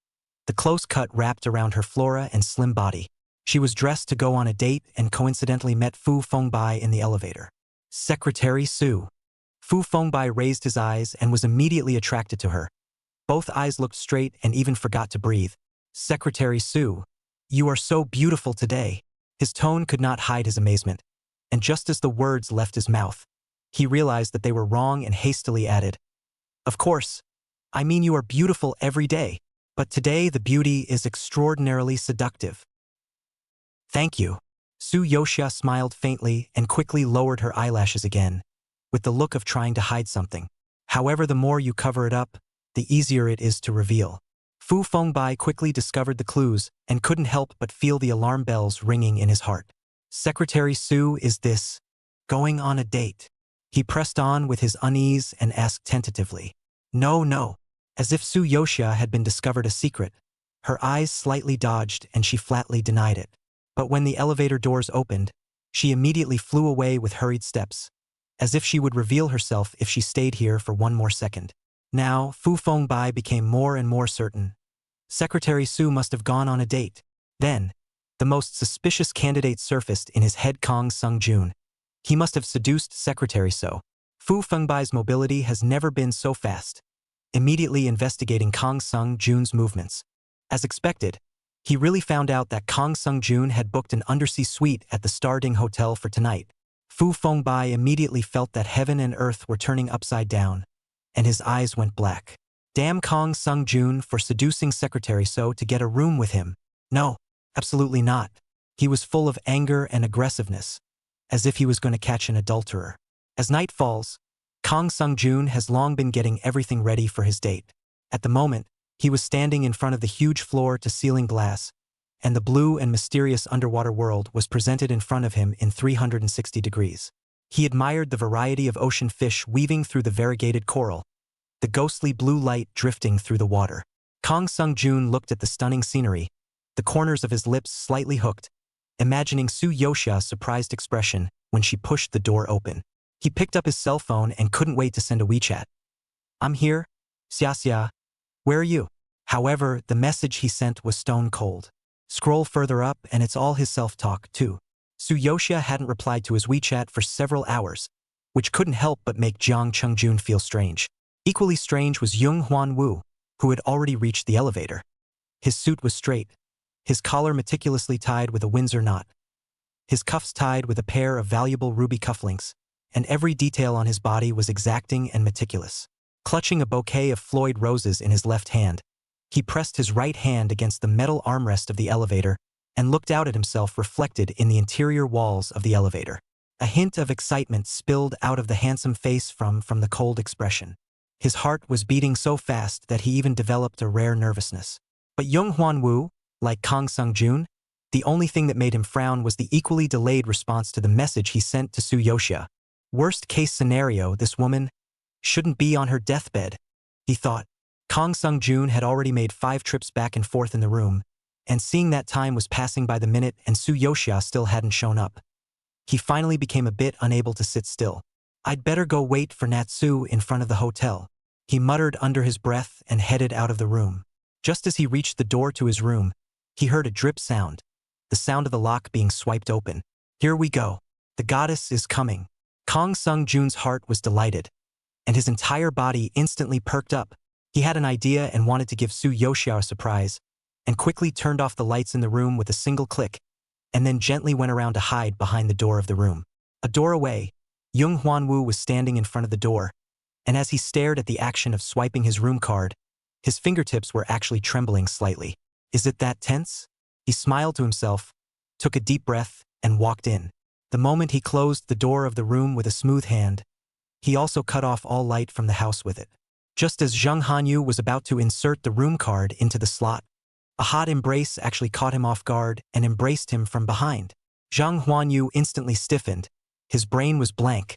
The close cut wrapped around her flora and slim body. She was dressed to go on a date and coincidentally met Fu Fengbai in the elevator. "Secretary Su." Fu Fengbai raised his eyes and was immediately attracted to her. Both eyes looked straight and even forgot to breathe. "Secretary Su, you are so beautiful today." His tone could not hide his amazement, and just as the words left his mouth, he realized that they were wrong and hastily added, "Of course, I mean you are beautiful every day, but today the beauty is extraordinarily seductive." "Thank you." Su Yoxia smiled faintly and quickly lowered her eyelashes again, with the look of trying to hide something. However, the more you cover it up, the easier it is to reveal. Fu Fengbai quickly discovered the clues and couldn't help but feel the alarm bells ringing in his heart. "Secretary Su, is this going on a date?" He pressed on with his unease and asked tentatively. "No, no." As if Su Yoxia had been discovered a secret, her eyes slightly dodged and she flatly denied it. But when the elevator doors opened, she immediately flew away with hurried steps, as if she would reveal herself if she stayed here for one more second. Now, Fu Fengbai became more and more certain. Secretary Su must have gone on a date. Then, The most suspicious candidate surfaced in his head. Kang Sung-joon. He must have seduced Secretary So. Fu Fengbai's mobility has never been so fast. Immediately investigating Kang Sung-joon's movements. As expected, he really found out that Kang Sung-joon had booked an undersea suite at the Starding Hotel for tonight. Fu Fengbai immediately felt that heaven and earth were turning upside down, and his eyes went black. Damn Kang Sung-joon for seducing Secretary So to get a room with him. No, absolutely not. He was full of anger and aggressiveness, as if he was going to catch an adulterer. As night falls, Kang Sung-joon has long been getting everything ready for his date. At the moment, he was standing in front of the huge floor-to-ceiling glass, and the blue and mysterious underwater world was presented in front of him in 360 degrees. He admired the variety of ocean fish weaving through the variegated coral, the ghostly blue light drifting through the water. Kang Sung-joon looked at the stunning scenery, the corners of his lips slightly hooked, imagining Su Yoshia's surprised expression when she pushed the door open. He picked up his cell phone and couldn't wait to send a WeChat. "I'm here, Xia. Where are you?" However, the message he sent was stone cold. Scroll further up and it's all his self-talk, too. Su Yoshia hadn't replied to his WeChat for several hours, which couldn't help but make Jiang Chungjun feel strange. Equally strange was Jung Hwan Woo, who had already reached the elevator. His suit was straight, his collar meticulously tied with a Windsor knot, his cuffs tied with a pair of valuable ruby cufflinks, and every detail on his body was exacting and meticulous. Clutching a bouquet of Floyd roses in his left hand, he pressed his right hand against the metal armrest of the elevator and looked out at himself reflected in the interior walls of the elevator. A hint of excitement spilled out of the handsome face from the cold expression. His heart was beating so fast that he even developed a rare nervousness. But Jung Hwan Woo, like Kang Sung-joon, the only thing that made him frown was the equally delayed response to the message he sent to Su Yoshia. Worst case scenario, this woman shouldn't be on her deathbed, he thought. Kang Sung-joon had already made 5 trips back and forth in the room, and seeing that time was passing by the minute and Su Yoshia still hadn't shown up, he finally became a bit unable to sit still. "I'd better go wait for Natsu in front of the hotel," he muttered under his breath and headed out of the room. Just as he reached the door to his room, he heard a drip sound, the sound of the lock being swiped open. "Here we go. The goddess is coming." Kang Sung-joon's heart was delighted, and his entire body instantly perked up. He had an idea and wanted to give Su Yoshia a surprise, and quickly turned off the lights in the room with a single click, and then gently went around to hide behind the door of the room. A door away, Jung Hwan Woo was standing in front of the door, and as he stared at the action of swiping his room card, his fingertips were actually trembling slightly. "Is it that tense?" He smiled to himself, took a deep breath, and walked in. The moment he closed the door of the room with a smooth hand, he also cut off all light from the house with it. Just as Zheng Hanyu was about to insert the room card into the slot, a hot embrace actually caught him off guard and embraced him from behind. Zhang Huanyu instantly stiffened. His brain was blank.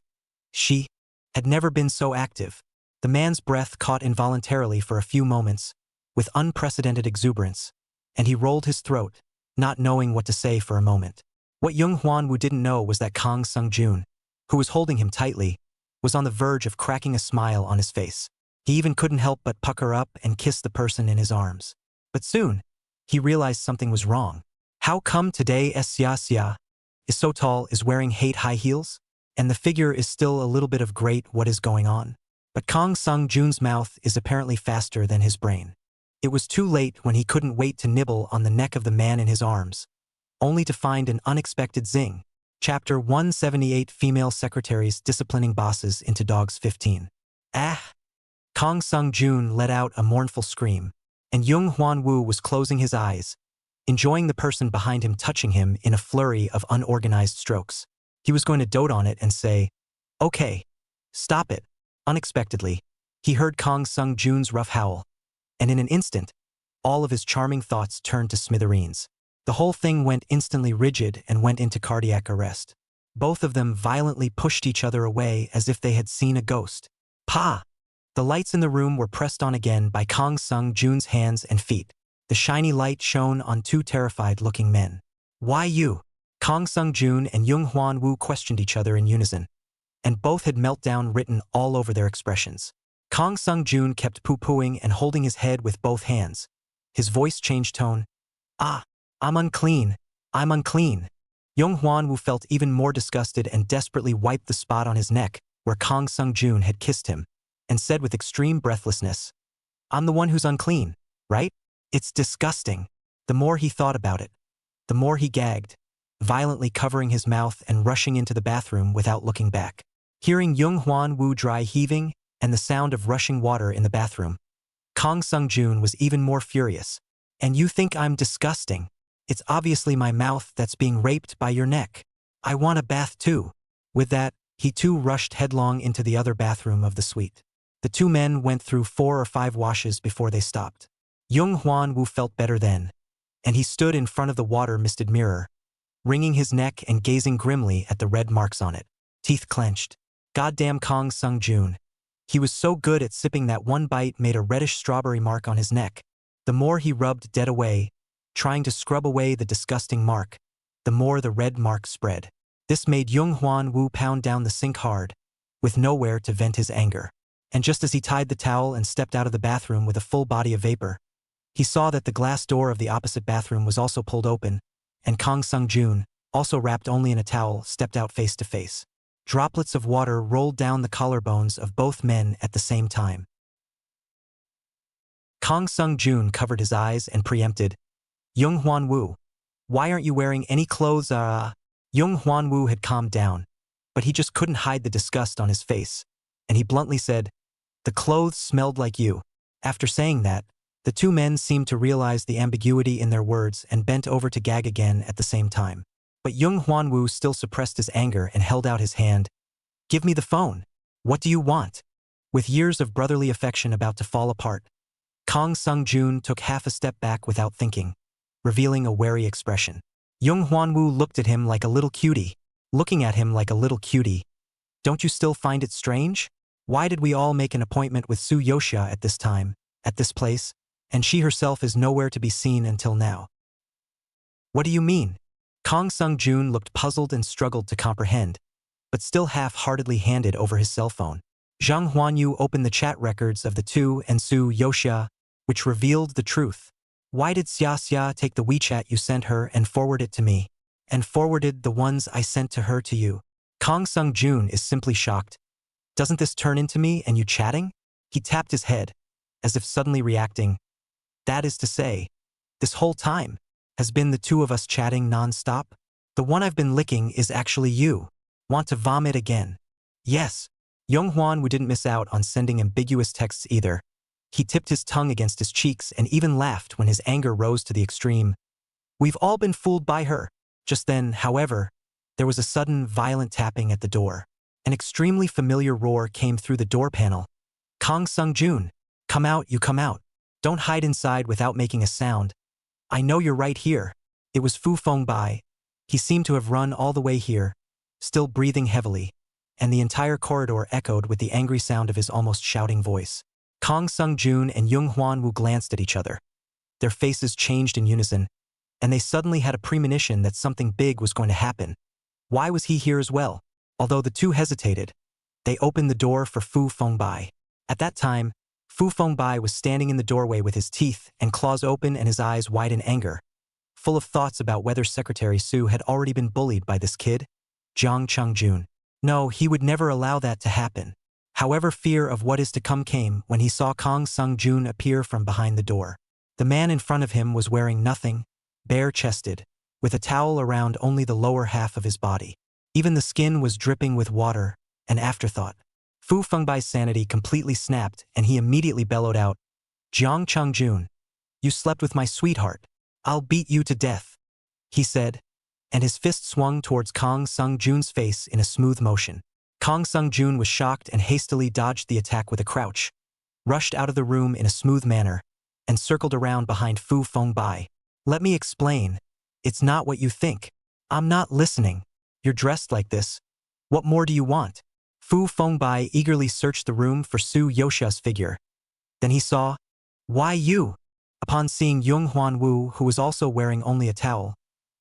She had never been so active. The man's breath caught involuntarily for a few moments, with unprecedented exuberance, and he rolled his throat, not knowing what to say for a moment. What Jung Hwan-woo didn't know was that Kang Sung-joon, who was holding him tightly, was on the verge of cracking a smile on his face. He even couldn't help but pucker up and kiss the person in his arms. But soon, he realized something was wrong. How come today Xia is so tall, is wearing high heels? And the figure is still a little bit of great what is going on? But Kang Sung-joon's mouth is apparently faster than his brain. It was too late when he couldn't wait to nibble on the neck of the man in his arms, only to find an unexpected zing. Chapter 178 Female Secretaries Disciplining Bosses into Dogs 15. Ah! Kang Sung-joon let out a mournful scream, and Jung Hwan-woo was closing his eyes, enjoying the person behind him touching him in a flurry of unorganized strokes. He was going to dote on it and say, "Okay, stop it." Unexpectedly, he heard Kang Sung-joon's rough howl, and in an instant, all of his charming thoughts turned to smithereens. The whole thing went instantly rigid and went into cardiac arrest. Both of them violently pushed each other away as if they had seen a ghost. Pa! The lights in the room were pressed on again by Kang Sung-joon's hands and feet. The shiny light shone on 2 terrified-looking men. "Why you?" Kang Sung-joon and Jung Hwan-woo questioned each other in unison, and both had meltdown written all over their expressions. Kang Sung-joon kept poo-pooing and holding his head with both hands. His voice changed tone. "Ah, I'm unclean. I'm unclean. Young Hwan-woo felt even more disgusted and desperately wiped the spot on his neck where Kang Sung-joon had kissed him, and said with extreme breathlessness, I'm the one who's unclean, right? It's disgusting. The more he thought about it, the more he gagged, violently covering his mouth and rushing into the bathroom without looking back. Hearing Young Hwan-woo dry heaving and the sound of rushing water in the bathroom, Kang Sung-joon was even more furious. And you think I'm disgusting? It's obviously my mouth that's being raped by your neck. I want a bath too. With that, he too rushed headlong into the other bathroom of the suite. The two men went through 4 or 5 washes before they stopped. Young Hwan-woo felt better then, and he stood in front of the water-misted mirror, wringing his neck and gazing grimly at the red marks on it. Teeth clenched. Goddamn Kang Sung-joon. He was so good at sipping that one bite made a reddish strawberry mark on his neck. The more he rubbed dead away, trying to scrub away the disgusting mark, the more the red mark spread. This made Young Hwan-woo pound down the sink hard, with nowhere to vent his anger. And just as he tied the towel and stepped out of the bathroom with a full body of vapor, he saw that the glass door of the opposite bathroom was also pulled open, and Kang Sung-joon, also wrapped only in a towel, stepped out face to face. Droplets of water rolled down the collarbones of both men at the same time. Kang Sung-joon covered his eyes and preempted, Young Hwan-woo, why aren't you wearing any clothes? Young Hwan-woo had calmed down, but he just couldn't hide the disgust on his face, and he bluntly said, the clothes smelled like you. After saying that, the two men seemed to realize the ambiguity in their words and bent over to gag again at the same time. But Young Hwan-woo still suppressed his anger and held out his hand. Give me the phone. What do you want? With years of brotherly affection about to fall apart, Kang Sung-joon took half a step back without thinking, revealing a wary expression. Young Hwan-woo looked at him like a little cutie, looking at him like a little cutie. Don't you still find it strange? Why did we all make an appointment with Soo Yoshia at this time, at this place, and she herself is nowhere to be seen until now? What do you mean? Kang Sung-joon looked puzzled and struggled to comprehend, but still half-heartedly handed over his cell phone. Zhang Huanyu opened the chat records of the two and Soo Yoshia, which revealed the truth. Why did Xia take the WeChat you sent her and forward it to me, and forwarded the ones I sent to her to you? Kang Sung-joon is simply shocked. Doesn't this turn into me and you chatting? He tapped his head, as if suddenly reacting. That is to say, this whole time has been the two of us chatting non-stop? The one I've been licking is actually you. Want to vomit again? Yes. Young Hwan-woo didn't miss out on sending ambiguous texts either. He tipped his tongue against his cheeks and even laughed when his anger rose to the extreme. We've all been fooled by her. Just then, however, there was a sudden, violent tapping at the door. An extremely familiar roar came through the door panel. Kang Sung-joon, come out, you come out. Don't hide inside without making a sound. I know you're right here. It was Fu Fengbai. He seemed to have run all the way here, still breathing heavily, and the entire corridor echoed with the angry sound of his almost shouting voice. Kang Sung-joon and Young Hwan-woo glanced at each other. Their faces changed in unison, and they suddenly had a premonition that something big was going to happen. Why was he here as well? Although the two hesitated, they opened the door for Fu Fengbai. At that time, Fu Fengbai was standing in the doorway with his teeth and claws open and his eyes wide in anger, full of thoughts about whether Secretary Su had already been bullied by this kid, Jang Chung-jun. No, he would never allow that to happen. However, fear of what is to come came when he saw Kang Sung-joon appear from behind the door. The man in front of him was wearing nothing, bare-chested, with a towel around only the lower half of his body. Even the skin was dripping with water, an afterthought. Fu Fengbai's sanity completely snapped and he immediately bellowed out, Jiang Chung-jun, you slept with my sweetheart. I'll beat you to death, he said, and his fist swung towards Kang Sung-joon's face in a smooth motion. Kang Sung-joon was shocked and hastily dodged the attack with a crouch, rushed out of the room in a smooth manner, and circled around behind Fu Fengbai. Let me explain. It's not what you think. I'm not listening. You're dressed like this. What more do you want? Fu Fengbai eagerly searched the room for Soo Yoshia's figure. Then he saw, why you? Upon seeing Young Hwan-woo, who was also wearing only a towel,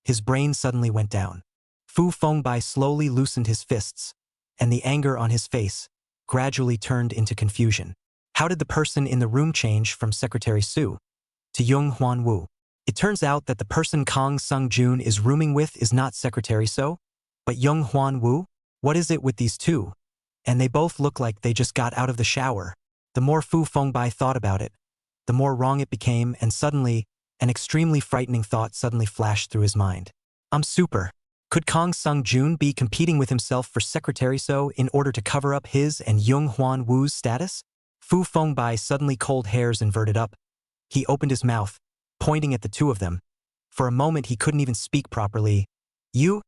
his brain suddenly went down. Fu Fengbai slowly loosened his fists, and the anger on his face gradually turned into confusion. How did the person in the room change from Secretary Su to Young Hwan-woo? It turns out that the person Kang Sung-joon is rooming with is not Secretary So, but Young Hwan Woo? What is it with these two? And they both look like they just got out of the shower. The more Fu Fengbai thought about it, the more wrong it became, and suddenly, an extremely frightening thought suddenly flashed through his mind. I'm super. Could Kang Sung-joon be competing with himself for Secretary So in order to cover up his and Young Hwan Woo's status? Fu Fengbai suddenly cold hairs inverted up. He opened his mouth, pointing at the two of them. For a moment he couldn't even speak properly. You?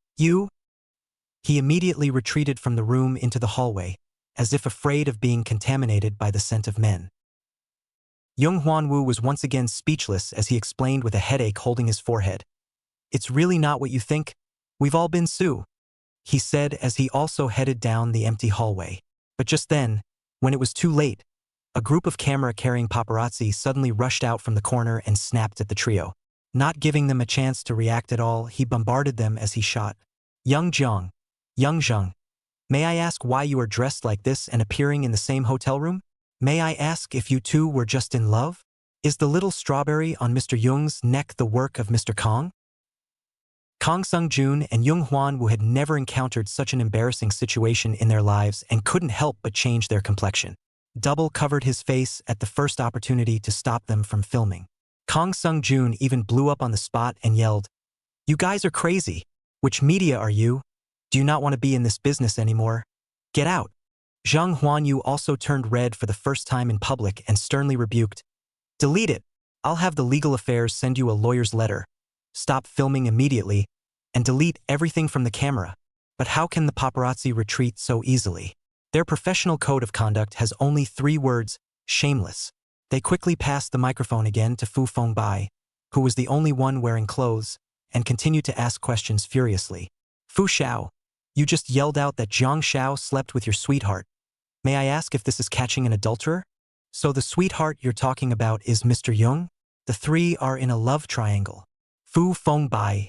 He immediately retreated from the room into the hallway, as if afraid of being contaminated by the scent of men. Young Hwan Woo was once again speechless as he explained with a headache holding his forehead. It's really not what you think. We've all been Sue, he said as he also headed down the empty hallway. But just then, when it was too late, a group of camera-carrying paparazzi suddenly rushed out from the corner and snapped at the trio. Not giving them a chance to react at all, he bombarded them as he shot. Young Zhang, may I ask why you are dressed like this and appearing in the same hotel room? May I ask if you two were just in love? Is the little strawberry on Mr. Young's neck the work of Mr. Kang? Kang Sung-joon and Young Hwan Woo had never encountered such an embarrassing situation in their lives and couldn't help but change their complexion. Double covered his face at the first opportunity to stop them from filming. Kang Sung-joon even blew up on the spot and yelled, "You guys are crazy. Which media are you? Do you not want to be in this business anymore? Get out." Zhang Huanyu also turned red for the first time in public and sternly rebuked, "Delete it. I'll have the legal affairs send you a lawyer's letter. Stop filming immediately and delete everything from the camera." But how can the paparazzi retreat so easily? Their professional code of conduct has only 3 words: shameless. They quickly passed the microphone again to Fu Fengbai, who was the only one wearing clothes, and continued to ask questions furiously. "Fu Xiao, you just yelled out that Zhang Xiao slept with your sweetheart. May I ask if this is catching an adulterer? So the sweetheart you're talking about is Mr. Young? The 3 are in a love triangle." Fu Fengbai.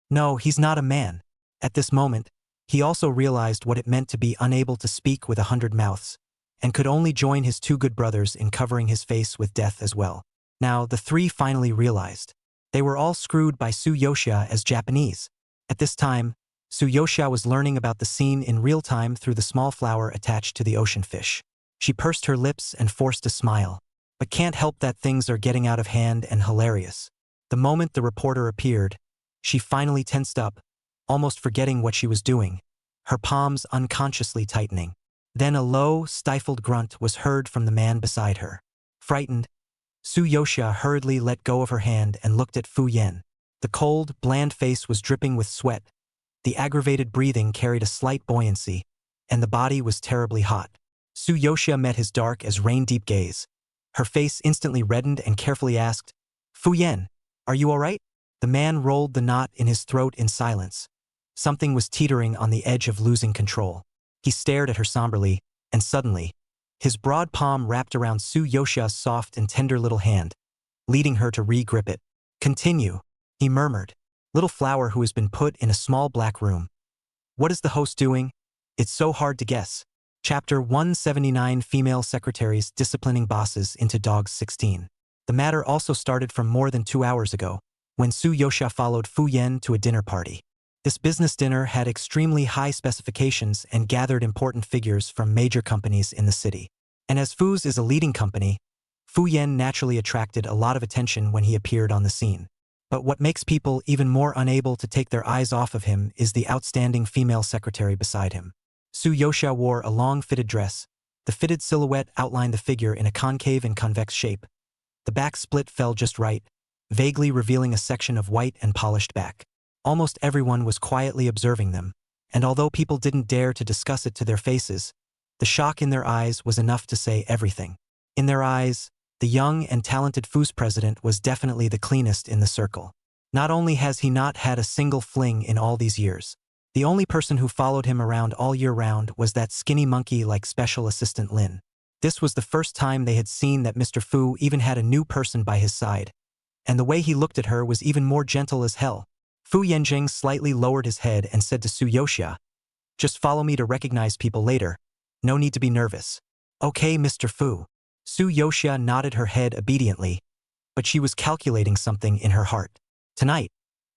No, he's not a man. At this moment, he also realized what it meant to be unable to speak with 100 mouths, and could only join his 2 good brothers in covering his face with death as well. Now, the 3 finally realized. They were all screwed by Su Yoshia as Japanese. At this time, Su Yoshia was learning about the scene in real time through the small flower attached to the ocean fish. She pursed her lips and forced a smile, but can't help that things are getting out of hand and hilarious. The moment the reporter appeared, she finally tensed up, almost forgetting what she was doing, her palms unconsciously tightening. Then a low, stifled grunt was heard from the man beside her. Frightened, Su Yoshia hurriedly let go of her hand and looked at Fu Yen. The cold, bland face was dripping with sweat. The aggravated breathing carried a slight buoyancy, and the body was terribly hot. Su Yoshia met his dark as rain-deep gaze. Her face instantly reddened and carefully asked, "Fu Yen, are you all right?" The man rolled the knot in his throat in silence. Something was teetering on the edge of losing control. He stared at her somberly, and suddenly, his broad palm wrapped around Su Yoshia's soft and tender little hand, leading her to re-grip it. "Continue," he murmured. "Little flower who has been put in a small black room. What is the host doing? It's so hard to guess." Chapter 179: Female Secretaries Disciplining Bosses into Dogs 16. The matter also started from more than 2 hours ago, when Su Yoshia followed Fu Yen to a dinner party. This business dinner had extremely high specifications and gathered important figures from major companies in the city. And as Fu's is a leading company, Fu Yen naturally attracted a lot of attention when he appeared on the scene. But what makes people even more unable to take their eyes off of him is the outstanding female secretary beside him. Su Yoshia wore a long fitted dress. The fitted silhouette outlined the figure in a concave and convex shape. The back split fell just right, vaguely revealing a section of white and polished back. Almost everyone was quietly observing them, and although people didn't dare to discuss it to their faces, the shock in their eyes was enough to say everything. In their eyes, the young and talented Fu's president was definitely the cleanest in the circle. Not only has he not had a single fling in all these years, the only person who followed him around all year round was that skinny monkey like special assistant Lin. This was the first time they had seen that Mr. Fu even had a new person by his side, and the way he looked at her was even more gentle as hell. Fu Yanjing slightly lowered his head and said to Su Yoshia, "Just follow me to recognize people later. No need to be nervous." "Okay, Mr. Fu." Su Yoshia nodded her head obediently, but she was calculating something in her heart. Tonight,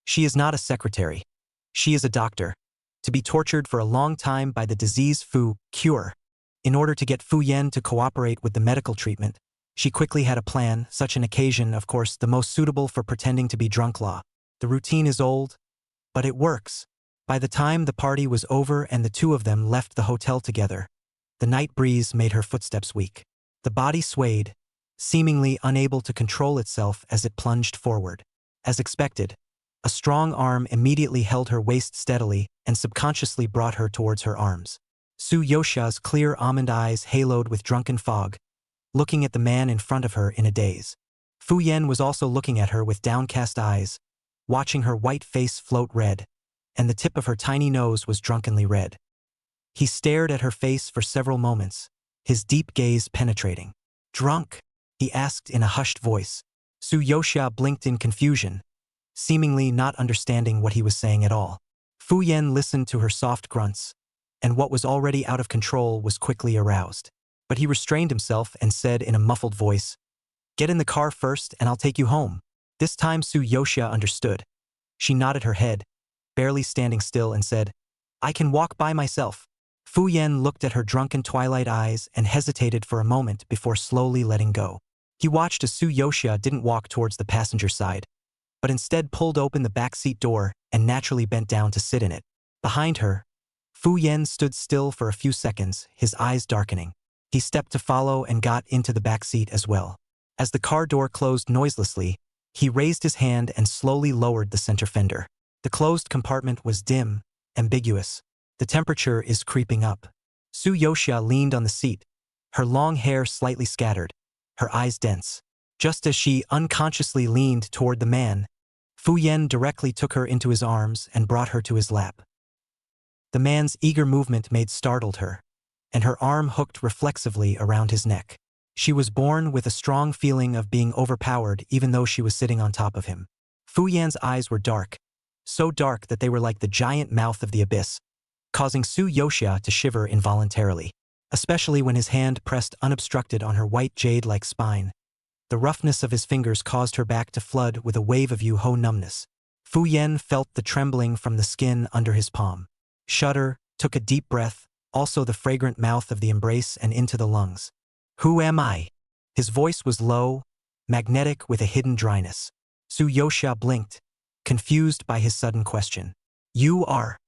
she is not a secretary. She is a doctor, to be tortured for a long time by the disease Fu cure. In order to get Fu Yan to cooperate with the medical treatment, she quickly had a plan, such an occasion, of course, the most suitable for pretending to be drunk law. The routine is old, but it works. By the time the party was over and the two of them left the hotel together, the night breeze made her footsteps weak. The body swayed, seemingly unable to control itself as it plunged forward. As expected, a strong arm immediately held her waist steadily and subconsciously brought her towards her arms. Su Yosha's clear almond eyes haloed with drunken fog, looking at the man in front of her in a daze. Fu Yan was also looking at her with downcast eyes, watching her white face float red, and the tip of her tiny nose was drunkenly red. He stared at her face for several moments, his deep gaze penetrating. "Drunk?" he asked in a hushed voice. Su Yosha blinked in confusion, seemingly not understanding what he was saying at all. Fu Yan listened to her soft grunts, and what was already out of control was quickly aroused. But he restrained himself and said in a muffled voice, "Get in the car first and I'll take you home." This time Su Yosha understood. She nodded her head, barely standing still, and said, "I can walk by myself." Fu Yan looked at her drunken twilight eyes and hesitated for a moment before slowly letting go. He watched as Su Yosha didn't walk towards the passenger side, but instead pulled open the backseat door and naturally bent down to sit in it. Behind her, Fu Yan stood still for a few seconds, his eyes darkening. He stepped to follow and got into the backseat as well. As the car door closed noiselessly, he raised his hand and slowly lowered the center fender. The closed compartment was dim, ambiguous. The temperature is creeping up. Su Yosha leaned on the seat, her long hair slightly scattered, her eyes dense. Just as she unconsciously leaned toward the man, Fu Yan directly took her into his arms and brought her to his lap. The man's eager movement startled her, and her arm hooked reflexively around his neck. She was born with a strong feeling of being overpowered even though she was sitting on top of him. Fu Yan's eyes were dark, so dark that they were like the giant mouth of the abyss, causing Su Yosha to shiver involuntarily, especially when his hand pressed unobstructed on her white jade-like spine. The roughness of his fingers caused her back to flood with a wave of Yu-ho numbness. Fu Yan felt the trembling from the skin under his palm. Shudder, took a deep breath, also the fragrant mouth of the embrace and into the lungs. "Who am I?" His voice was low, magnetic with a hidden dryness. Su Yosha blinked, confused by his sudden question. "You are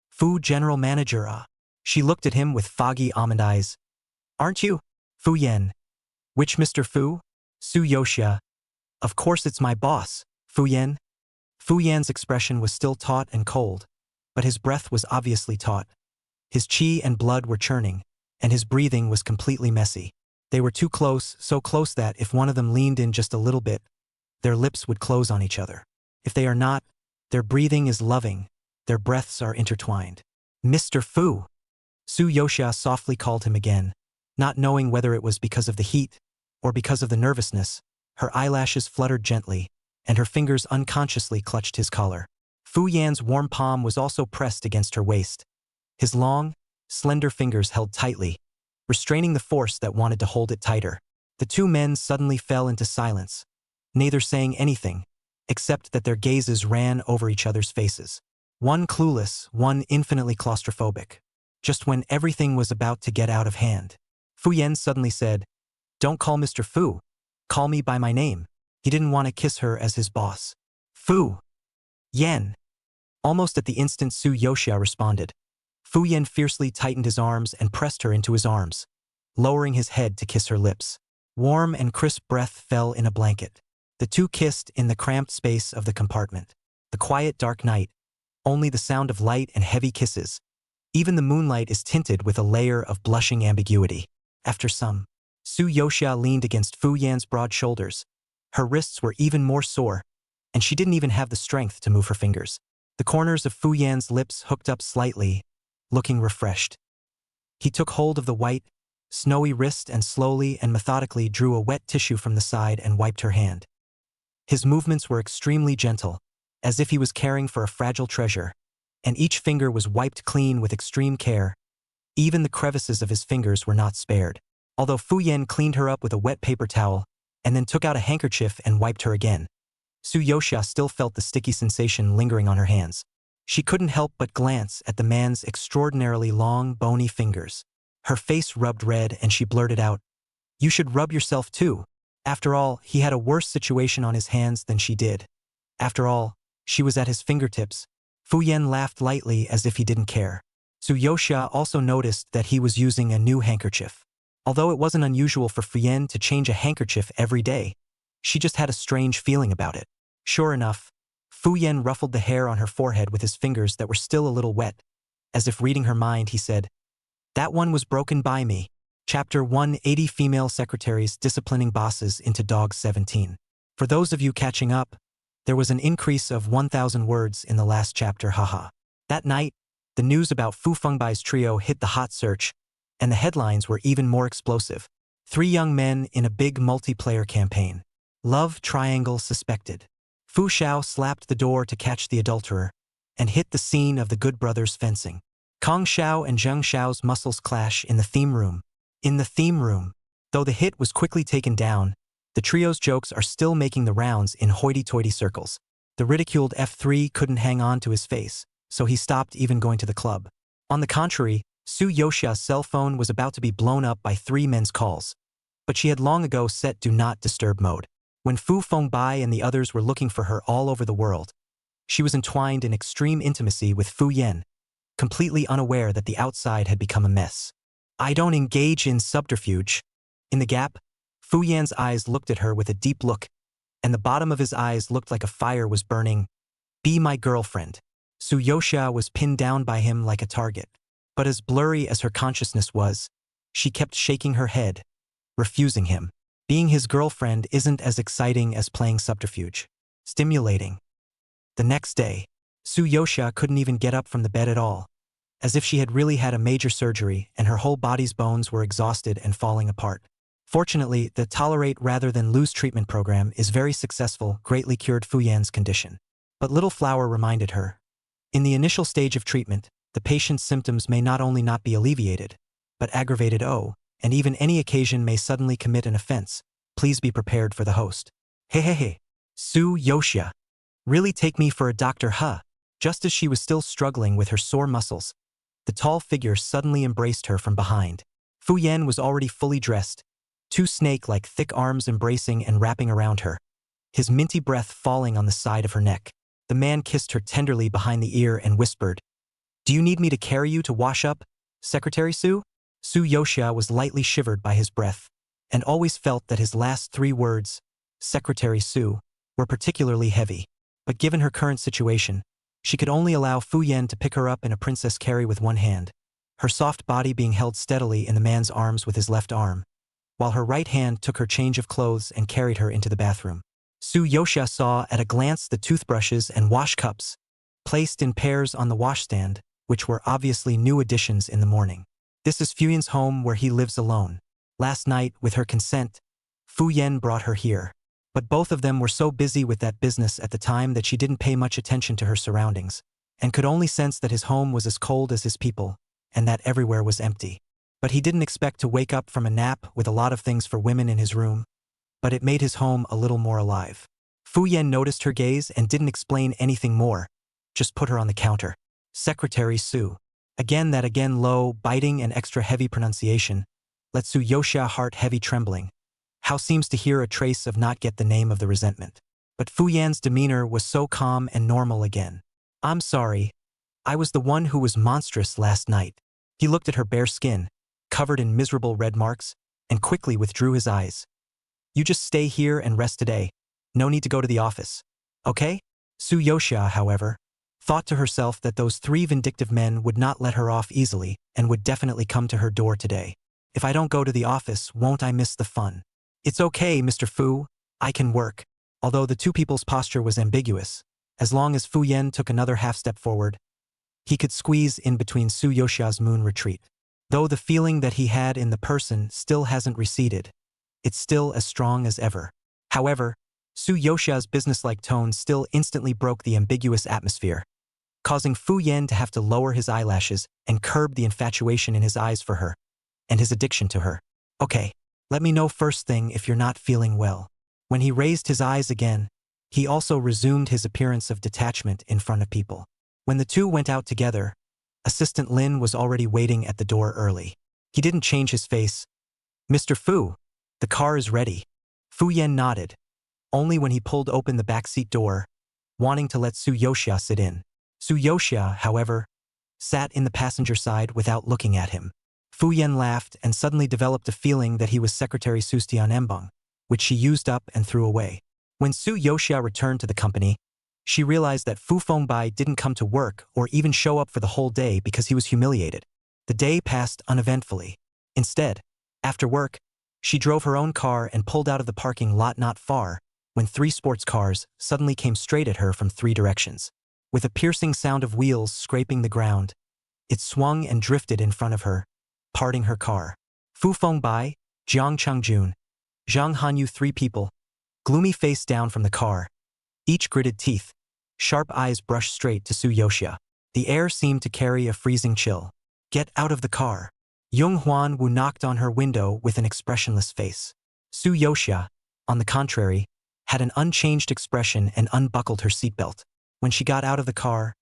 Fu General Manager, She looked at him with foggy almond eyes. "Aren't you?" "Fu Yan." "Which Mr. Fu?" "Su Yosha." "Of course it's my boss, Fu Yan." Fu Yan's expression was still taut and cold, but his breath was obviously taut. His chi and blood were churning, and his breathing was completely messy. They were too close, so close that if one of them leaned in just a little bit, their lips would close on each other. If they are not, their breathing is loving, their breaths are intertwined. "Mr. Fu!" Su Yosha softly called him again, not knowing whether it was because of the heat or because of the nervousness. Her eyelashes fluttered gently, and her fingers unconsciously clutched his collar. Fu Yan's warm palm was also pressed against her waist. His long, slender fingers held tightly, restraining the force that wanted to hold it tighter. The two men suddenly fell into silence, neither saying anything, except that their gazes ran over each other's faces. One clueless, one infinitely claustrophobic. Just when everything was about to get out of hand, Fu Yan suddenly said, "Don't call Mr. Fu. Call me by my name." He didn't want to kiss her as his boss. "Fu Yan." Almost at the instant Su Yosha responded, Fu Yan fiercely tightened his arms and pressed her into his arms, lowering his head to kiss her lips. Warm and crisp breath fell in a blanket. The two kissed in the cramped space of the compartment. The quiet dark night, only the sound of light and heavy kisses. Even the moonlight is tinted with a layer of blushing ambiguity. After some, Su Yosha leaned against Fu Yan's broad shoulders. Her wrists were even more sore, and she didn't even have the strength to move her fingers. The corners of Fu Yan's lips hooked up slightly, looking refreshed. He took hold of the white, snowy wrist and slowly and methodically drew a wet tissue from the side and wiped her hand. His movements were extremely gentle, as if he was caring for a fragile treasure, and each finger was wiped clean with extreme care. Even the crevices of his fingers were not spared. Although Fu Yan cleaned her up with a wet paper towel and then took out a handkerchief and wiped her again. Su Yoxia still felt the sticky sensation lingering on her hands. She couldn't help but glance at the man's extraordinarily long, bony fingers. Her face rubbed red and she blurted out, "You should rub yourself too." After all, he had a worse situation on his hands than she did. After all, she was at his fingertips. Fu Yan laughed lightly as if he didn't care. Su Yoxia also noticed that he was using a new handkerchief. Although it wasn't unusual for Fu Yan to change a handkerchief every day, she just had a strange feeling about it. Sure enough, Fu Yan ruffled the hair on her forehead with his fingers that were still a little wet. As if reading her mind, he said, "That one was broken by me." Chapter 180, Female Secretaries Disciplining Bosses into Dogs 17. For those of you catching up, there was an increase of 1,000 words in the last chapter, haha. That night, the news about Fu Fengbai's trio hit the hot search, and the headlines were even more explosive. 3 young men in a big multiplayer campaign. Love triangle suspected. Fu Xiao slapped the door to catch the adulterer, and hit the scene of the good brothers fencing. Kong Xiao and Zheng Xiao's muscles clash in the theme room. In the theme room, though the hit was quickly taken down, the trio's jokes are still making the rounds in hoity-toity circles. The ridiculed F3 couldn't hang on to his face, so he stopped even going to the club. On the contrary, Su Yoxia's cell phone was about to be blown up by 3 men's calls, but she had long ago set Do Not Disturb mode. When Fu Fengbai and the others were looking for her all over the world, she was entwined in extreme intimacy with Fu Yan, completely unaware that the outside had become a mess. "I don't engage in subterfuge." In the gap, Fu Yan's eyes looked at her with a deep look, and the bottom of his eyes looked like a fire was burning. "Be my girlfriend." Su Yoxia was pinned down by him like a target. But as blurry as her consciousness was, she kept shaking her head, refusing him. Being his girlfriend isn't as exciting as playing subterfuge. Stimulating. The next day, Su Yoxia couldn't even get up from the bed at all, as if she had really had a major surgery and her whole body's bones were exhausted and falling apart. Fortunately, the Tolerate Rather Than Lose treatment program is very successful, greatly cured Fu Yan's condition. But Little Flower reminded her, in the initial stage of treatment, the patient's symptoms may not only not be alleviated, but aggravated. And even any occasion may suddenly commit an offense. Please be prepared for the host. Hey. Su Yoxia. Really take me for a doctor, huh? Just as she was still struggling with her sore muscles, the tall figure suddenly embraced her from behind. Fu Yan was already fully dressed, 2 snake-like thick arms embracing and wrapping around her, his minty breath falling on the side of her neck. The man kissed her tenderly behind the ear and whispered, "Do you need me to carry you to wash up, Secretary Su?" Su Yoxia was lightly shivered by his breath, and always felt that his last 3 words, Secretary Su, were particularly heavy. But given her current situation, she could only allow Fu Yan to pick her up in a princess carry with one hand, her soft body being held steadily in the man's arms with his left arm, while her right hand took her change of clothes and carried her into the bathroom. Su Yoxia saw at a glance the toothbrushes and wash cups, placed in pairs on the washstand, which were obviously new additions in the morning. This is Fu Yan's home where he lives alone. Last night, with her consent, Fu Yan brought her here. But both of them were so busy with that business at the time that she didn't pay much attention to her surroundings, and could only sense that his home was as cold as his people, and that everywhere was empty. But he didn't expect to wake up from a nap with a lot of things for women in his room, but it made his home a little more alive. Fu Yan noticed her gaze and didn't explain anything more, just put her on the counter. Secretary Su. Again low, biting and extra heavy pronunciation, let Su Yoxia heart heavy trembling. How seems to hear a trace of not get the name of the resentment. But Fu Yan's demeanor was so calm and normal again. "I'm sorry. I was the one who was monstrous last night." He looked at her bare skin, covered in miserable red marks, and quickly withdrew his eyes. "You just stay here and rest today. No need to go to the office. Okay?" Su Yoxia, however, thought to herself that those 3 vindictive men would not let her off easily and would definitely come to her door today. "If I don't go to the office, won't I miss the fun?" "It's okay, Mr. Fu. I can work." Although the 2 people's posture was ambiguous, as long as Fu Yan took another half step forward, he could squeeze in between Su Yoxia's moon retreat. Though the feeling that he had in the person still hasn't receded, it's still as strong as ever. However, Su Yoxia's businesslike tone still instantly broke the ambiguous atmosphere, causing Fu Yan to have to lower his eyelashes and curb the infatuation in his eyes for her, and his addiction to her. "Okay, let me know first thing if you're not feeling well." When he raised his eyes again, he also resumed his appearance of detachment in front of people. When the two went out together, Assistant Lin was already waiting at the door early. He didn't change his face. "Mr. Fu, the car is ready." Fu Yan nodded, only when he pulled open the backseat door, wanting to let Su Yoxia sit in. Su Yoxia, however, sat in the passenger side without looking at him. Fu Yan laughed and suddenly developed a feeling that he was Secretary Sustian Embong, which she used up and threw away. When Su Yoxia returned to the company, she realized that Fu Fengbai didn't come to work or even show up for the whole day because he was humiliated. The day passed uneventfully. Instead, after work, she drove her own car and pulled out of the parking lot not far, when 3 sports cars suddenly came straight at her from 3 directions. With a piercing sound of wheels scraping the ground, it swung and drifted in front of her, parting her car. Fu Fengbai, Jiang Changjun, Zhang Hanyu, 3 people, gloomy face down from the car, each gritted teeth, sharp eyes brushed straight to Su Yoxia. The air seemed to carry a freezing chill. "Get out of the car." Yung Huan Wu knocked on her window with an expressionless face. Su Yoxia, on the contrary, had an unchanged expression and unbuckled her seatbelt. When she got out of the car,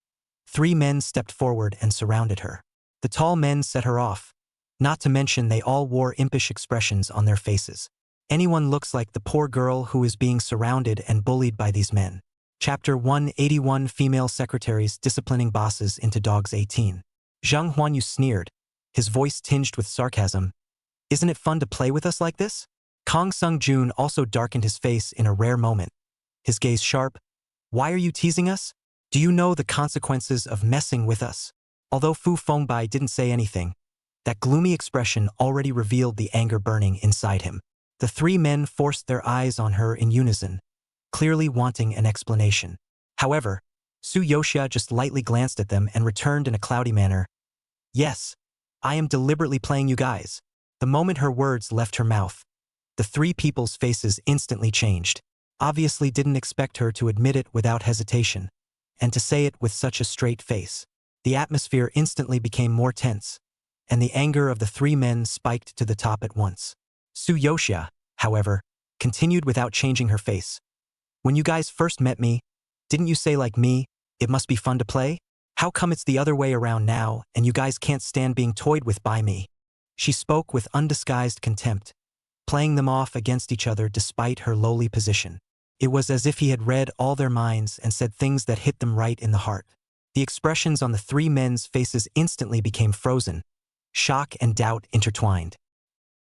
3 men stepped forward and surrounded her. The tall men set her off, not to mention they all wore impish expressions on their faces. Anyone looks like the poor girl who is being surrounded and bullied by these men. Chapter 181, Female Secretaries Disciplining Bosses into Dogs. 18. Zhang Huanyu sneered, his voice tinged with sarcasm. "Isn't it fun to play with us like this?" Kang Sung-jun also darkened his face in a rare moment, his gaze sharp. "Why are you teasing us? Do you know the consequences of messing with us?" Although Fu Fengbai didn't say anything, that gloomy expression already revealed the anger burning inside him. The 3 men forced their eyes on her in unison, clearly wanting an explanation. However, Su Yoxia just lightly glanced at them and returned in a cloudy manner. "Yes, I am deliberately playing you guys." The moment her words left her mouth, the 3 people's faces instantly changed. Obviously didn't expect her to admit it without hesitation, and to say it with such a straight face. The atmosphere instantly became more tense, and the anger of the 3 men spiked to the top at once. Su Yoxia, however, continued without changing her face. "When you guys first met me, didn't you say like me, it must be fun to play? How come it's the other way around now and you guys can't stand being toyed with by me?" She spoke with undisguised contempt, playing them off against each other despite her lowly position. It was as if he had read all their minds and said things that hit them right in the heart. The expressions on the 3 men's faces instantly became frozen, shock and doubt intertwined.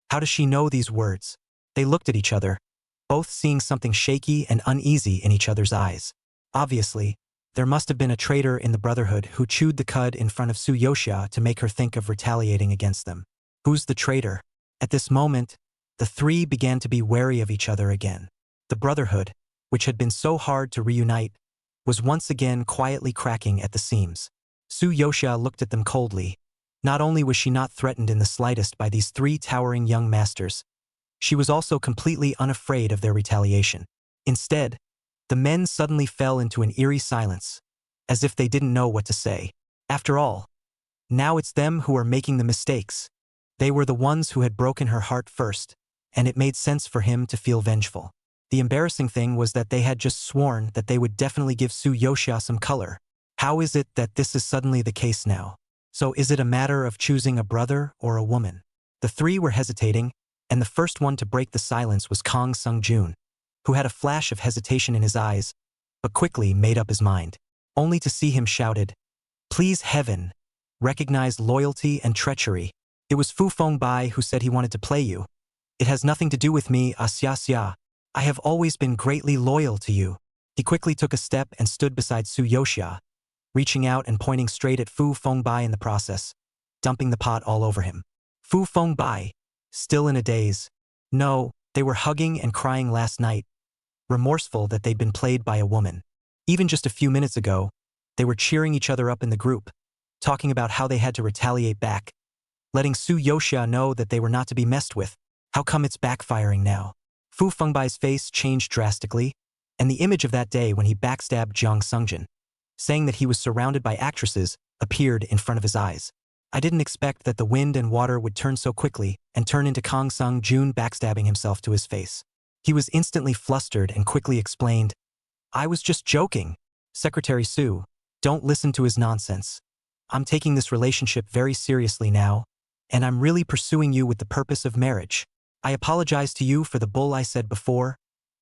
How does she know these words? They looked at each other, both seeing something shaky and uneasy in each other's eyes. Obviously, there must have been a traitor in the Brotherhood who chewed the cud in front of Su Yoxia to make her think of retaliating against them. Who's the traitor? At this moment, the 3 began to be wary of each other again. The Brotherhood, which had been so hard to reunite, was once again quietly cracking at the seams. Su Yoxia looked at them coldly. Not only was she not threatened in the slightest by these 3 towering young masters, she was also completely unafraid of their retaliation. Instead, the men suddenly fell into an eerie silence, as if they didn't know what to say. After all, now it's them who are making the mistakes. They were the ones who had broken her heart first, and it made sense for him to feel vengeful. The embarrassing thing was that they had just sworn that they would definitely give Su Yoxia some color. How is it that this is suddenly the case now? So is it a matter of choosing a brother or a woman? The 3 were hesitating, and the first one to break the silence was Kang Sung-jun, who had a flash of hesitation in his eyes, but quickly made up his mind, only to see him shouted, "Please heaven, recognize loyalty and treachery. It was Fu Fengbai who said he wanted to play you. It has nothing to do with me, Xia. I have always been greatly loyal to you." He quickly took a step and stood beside Su Yoxia, reaching out and pointing straight at Fu Fengbai in the process, dumping the pot all over him. Fu Fengbai, still in a daze. No, they were hugging and crying last night, remorseful that they'd been played by a woman. Even just a few minutes ago, they were cheering each other up in the group, talking about how they had to retaliate back, letting Su Yoxia know that they were not to be messed with. How come it's backfiring now? Fu Fengbai's face changed drastically, and the image of that day when he backstabbed Jiang Sungjin, saying that he was surrounded by actresses, appeared in front of his eyes. I didn't expect that the wind and water would turn so quickly and turn into Kang Sung-jun backstabbing himself to his face. He was instantly flustered and quickly explained, I was just joking. Secretary Sue, don't listen to his nonsense. I'm taking this relationship very seriously now, and I'm really pursuing you with the purpose of marriage. I apologize to you for the bull I said before.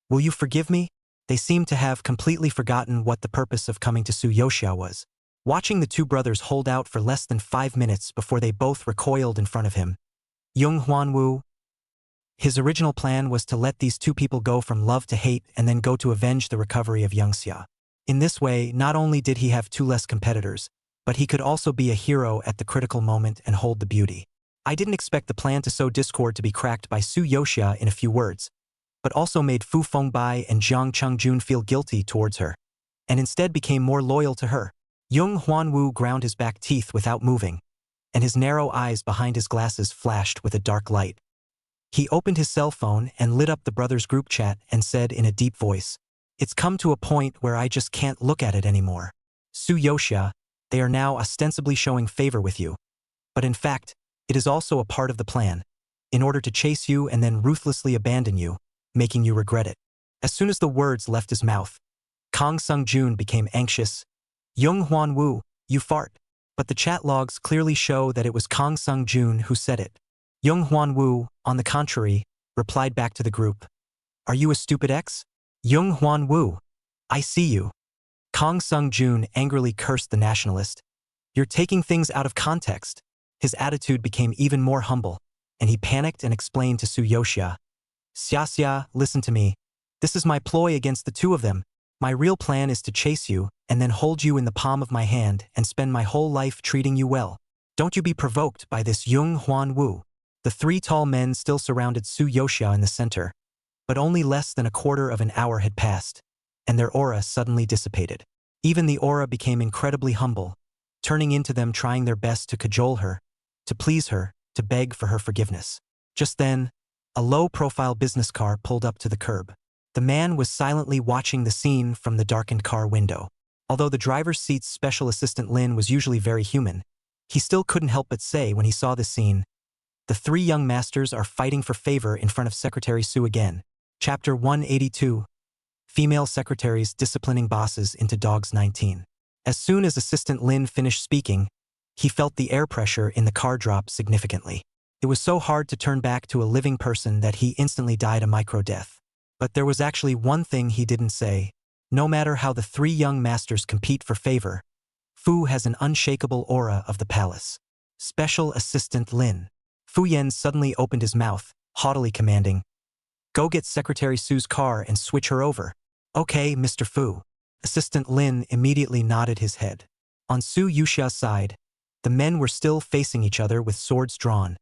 Will you forgive me? They seemed to have completely forgotten what the purpose of coming to Su Yoxia was. Watching the two brothers hold out for less than 5 minutes before they both recoiled in front of him. Yung Hwanwoo. His original plan was to let these two people go from love to hate and then go to avenge the recovery of Youngxia. In this way, not only did he have 2 less competitors, but he could also be a hero at the critical moment and hold the beauty. I didn't expect the plan to sow discord to be cracked by Su Yoxia in a few words, but also made Fu Fengbai and Jiang Chungjun feel guilty towards her, and instead became more loyal to her. Yung Hwanwoo ground his back teeth without moving, and his narrow eyes behind his glasses flashed with a dark light. He opened his cell phone and lit up the brothers' group chat and said in a deep voice, It's come to a point where I just can't look at it anymore. Su Yoxia, they are now ostensibly showing favor with you. But in fact, it is also a part of the plan, in order to chase you and then ruthlessly abandon you, making you regret it. As soon as the words left his mouth, Kang Sung-jun became anxious. Yung Hwanwoo, you fart. But the chat logs clearly show that it was Kang Sung-jun who said it. Yung Hwanwoo, on the contrary, replied back to the group. Are you a stupid ex? Yung Hwanwoo, I see you. Kang Sung-jun angrily cursed the nationalist. You're taking things out of context. His attitude became even more humble, and he panicked and explained to Su Yoxia. Xia, listen to me. This is my ploy against the two of them. My real plan is to chase you and then hold you in the palm of my hand and spend my whole life treating you well. Don't you be provoked by this Yung Hwanwoo. The 3 tall men still surrounded Su Yoxia in the center, but only less than a quarter of an hour had passed, and their aura suddenly dissipated. Even the aura became incredibly humble, turning into them trying their best to cajole her, to please her, to beg for her forgiveness. Just then, a low-profile business car pulled up to the curb. The man was silently watching the scene from the darkened car window. Although the driver's seat's special assistant Lin was usually very human, he still couldn't help but say when he saw this scene, the 3 young masters are fighting for favor in front of Secretary Su again. Chapter 182. Female Secretaries Disciplining Bosses into Dogs 19. As soon as Assistant Lin finished speaking, he felt the air pressure in the car drop significantly. It was so hard to turn back to a living person that he instantly died a micro-death. But there was actually one thing he didn't say. No matter how the 3 young masters compete for favor, Fu has an unshakable aura of the palace. Special Assistant Lin. Fu Yan suddenly opened his mouth, haughtily commanding, Go get Secretary Su's car and switch her over. Okay, Mr. Fu. Assistant Lin immediately nodded his head. On Su Yoxia's side, the men were still facing each other with swords drawn,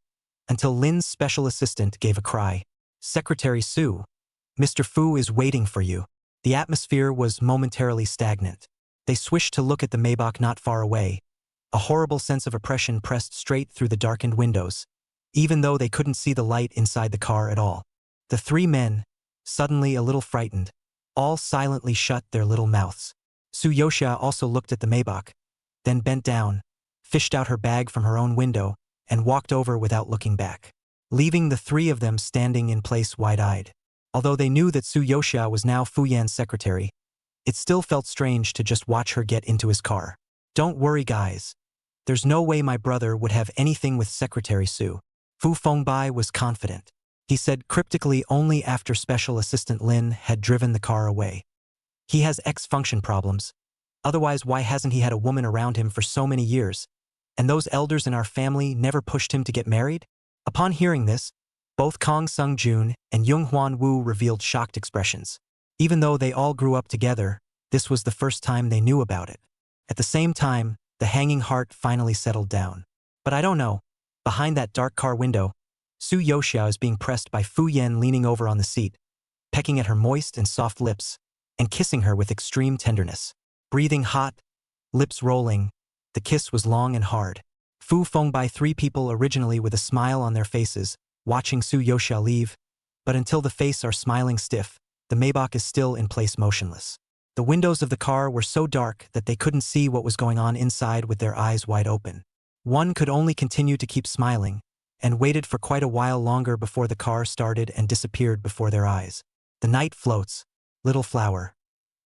until Lin's special assistant gave a cry. Secretary Su, Mr. Fu is waiting for you. The atmosphere was momentarily stagnant. They swished to look at the Maybach not far away. A horrible sense of oppression pressed straight through the darkened windows, even though they couldn't see the light inside the car at all. The 3 men, suddenly a little frightened, all silently shut their little mouths. Su Yoxia also looked at the Maybach, then bent down, fished out her bag from her own window, and walked over without looking back, leaving the 3 of them standing in place wide-eyed. Although they knew that Su Yoxia was now Fu Yan's secretary, it still felt strange to just watch her get into his car. Don't worry, guys. There's no way my brother would have anything with Secretary Su. Fu Fengbai was confident. He said cryptically only after Special Assistant Lin had driven the car away. He has X-function problems. Otherwise, why hasn't he had a woman around him for so many years? And those elders in our family never pushed him to get married? Upon hearing this, both Kang Sung-jun and Yung Hwanwoo revealed shocked expressions. Even though they all grew up together, this was the first time they knew about it. At the same time, the hanging heart finally settled down. But I don't know. Behind that dark car window, Su Yoxia is being pressed by Fu Yan leaning over on the seat, pecking at her moist and soft lips, and kissing her with extreme tenderness. Breathing hot, lips rolling, the kiss was long and hard. Fu Fengbai 3 people originally with a smile on their faces, watching Su Yoxia leave, but until the face are smiling stiff, the Maybach is still in place motionless. The windows of the car were so dark that they couldn't see what was going on inside with their eyes wide open. One could only continue to keep smiling, and waited for quite a while longer before the car started and disappeared before their eyes. The night floats, little flower.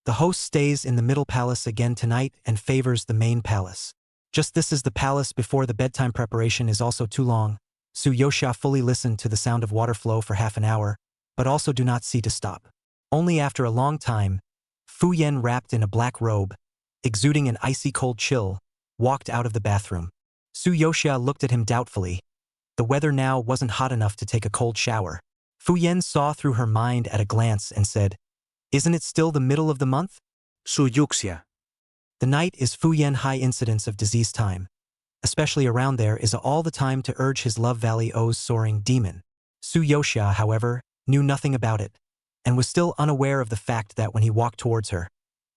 The host stays in the middle palace again tonight and favors the main palace. Just this is the palace before the bedtime preparation is also too long. Su Yoxia fully listened to the sound of water flow for half an hour, but also do not see to stop. Only after a long time, Fu Yan, wrapped in a black robe, exuding an icy cold chill, walked out of the bathroom. Su Yoxia looked at him doubtfully. The weather now wasn't hot enough to take a cold shower. Fu Yan saw through her mind at a glance and said, "Isn't it still the middle of the month?" Su Yuxia. The night is Fu Yan high incidence of disease time. Especially around there is all the time to urge his Love Valley O's soaring demon. Su Yoxia, however, knew nothing about it, and was still unaware of the fact that when he walked towards her,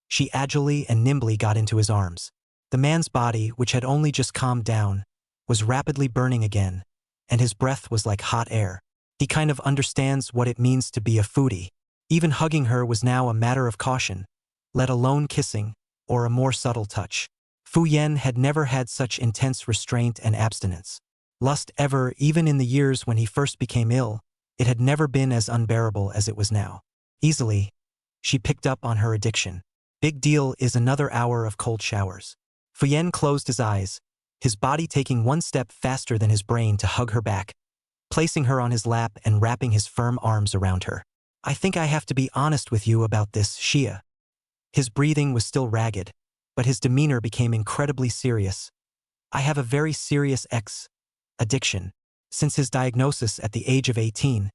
she agilely and nimbly got into his arms. The man's body, which had only just calmed down, was rapidly burning again, and his breath was like hot air. He kind of understands what it means to be a foodie. Even hugging her was now a matter of caution, let alone kissing, or a more subtle touch. Fu Yan had never had such intense restraint and abstinence. Lust ever, even in the years when he first became ill, it had never been as unbearable as it was now. Easily, she picked up on her addiction. Big deal is another hour of cold showers. Fu Yan closed his eyes, his body taking one step faster than his brain to hug her back, placing her on his lap and wrapping his firm arms around her. "I think I have to be honest with you about this, Xia." His breathing was still ragged, but his demeanor became incredibly serious. "I have a very serious addiction. Since his diagnosis at the age of 18,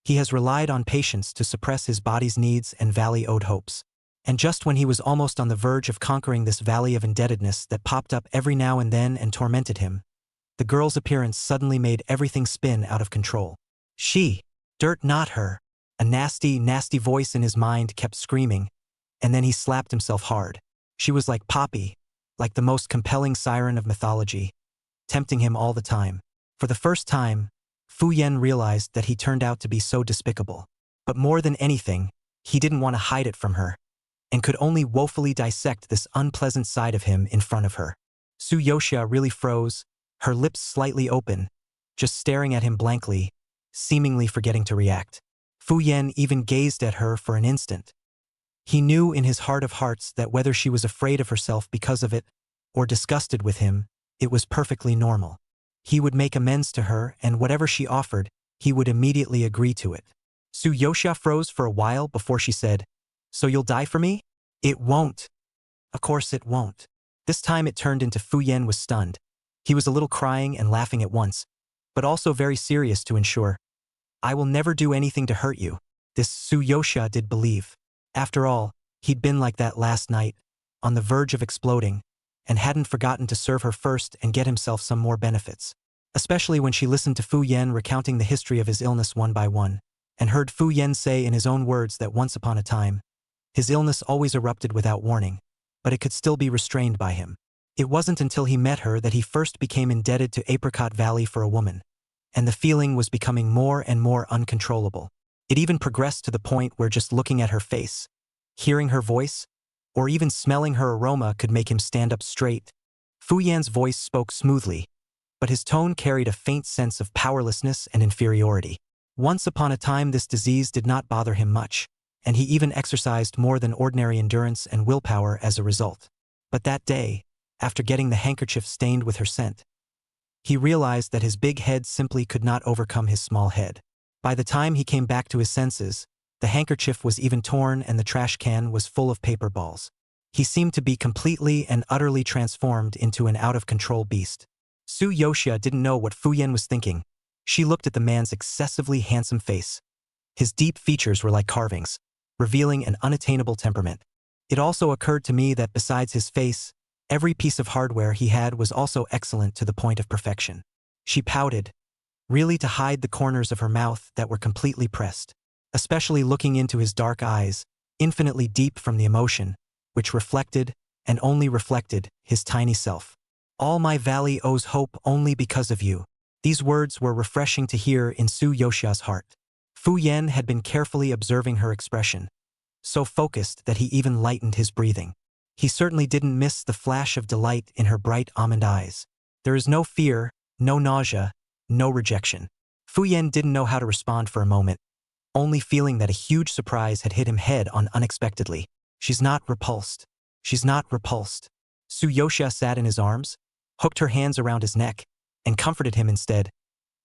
he has relied on patience to suppress his body's needs and valley-owed hopes. And just when he was almost on the verge of conquering this valley of indebtedness that popped up every now and then and tormented him, the girl's appearance suddenly made everything spin out of control. She, dirt not her." A nasty, nasty voice in his mind kept screaming, and then he slapped himself hard. She was like Poppy, like the most compelling siren of mythology, tempting him all the time. For the first time, Fu Yan realized that he turned out to be so despicable. But more than anything, he didn't want to hide it from her, and could only woefully dissect this unpleasant side of him in front of her. Su Yoxia really froze, her lips slightly open, just staring at him blankly, seemingly forgetting to react. Fu Yan even gazed at her for an instant. He knew in his heart of hearts that whether she was afraid of herself because of it, or disgusted with him, it was perfectly normal. He would make amends to her, and whatever she offered, he would immediately agree to it. Su Yoxia froze for a while before she said, "So you'll die for me?" "It won't." "Of course it won't." This time it turned into Fu Yan was stunned. He was a little crying and laughing at once, but also very serious to ensure. "I will never do anything to hurt you." This Su Yoxia did believe. After all, he'd been like that last night, on the verge of exploding, and hadn't forgotten to serve her first and get himself some more benefits. Especially when she listened to Fu Yan recounting the history of his illness one by one, and heard Fu Yan say in his own words that once upon a time, his illness always erupted without warning, but it could still be restrained by him. It wasn't until he met her that he first became indebted to Apricot Valley for a woman, and the feeling was becoming more and more uncontrollable. It even progressed to the point where just looking at her face, hearing her voice, or even smelling her aroma could make him stand up straight. Fu Yan's voice spoke smoothly, but his tone carried a faint sense of powerlessness and inferiority. Once upon a time this disease did not bother him much, and he even exercised more than ordinary endurance and willpower as a result. But that day, after getting the handkerchief stained with her scent, he realized that his big head simply could not overcome his small head. By the time he came back to his senses, the handkerchief was even torn and the trash can was full of paper balls. He seemed to be completely and utterly transformed into an out-of-control beast. Su Yoxia didn't know what Fu Yan was thinking. She looked at the man's excessively handsome face. His deep features were like carvings, revealing an unattainable temperament. It also occurred to me that besides his face, every piece of hardware he had was also excellent to the point of perfection. She pouted, really to hide the corners of her mouth that were completely pressed, especially looking into his dark eyes, infinitely deep from the emotion, which reflected, and only reflected, his tiny self. "All my valley owes hope only because of you." These words were refreshing to hear in Su Yoxia's heart. Fu Yan had been carefully observing her expression, so focused that he even lightened his breathing. He certainly didn't miss the flash of delight in her bright almond eyes. There is no fear, no nausea, no rejection. Fu Yan didn't know how to respond for a moment, only feeling that a huge surprise had hit him head-on unexpectedly. She's not repulsed. She's not repulsed. Su-yoxia sat in his arms, hooked her hands around his neck, and comforted him instead.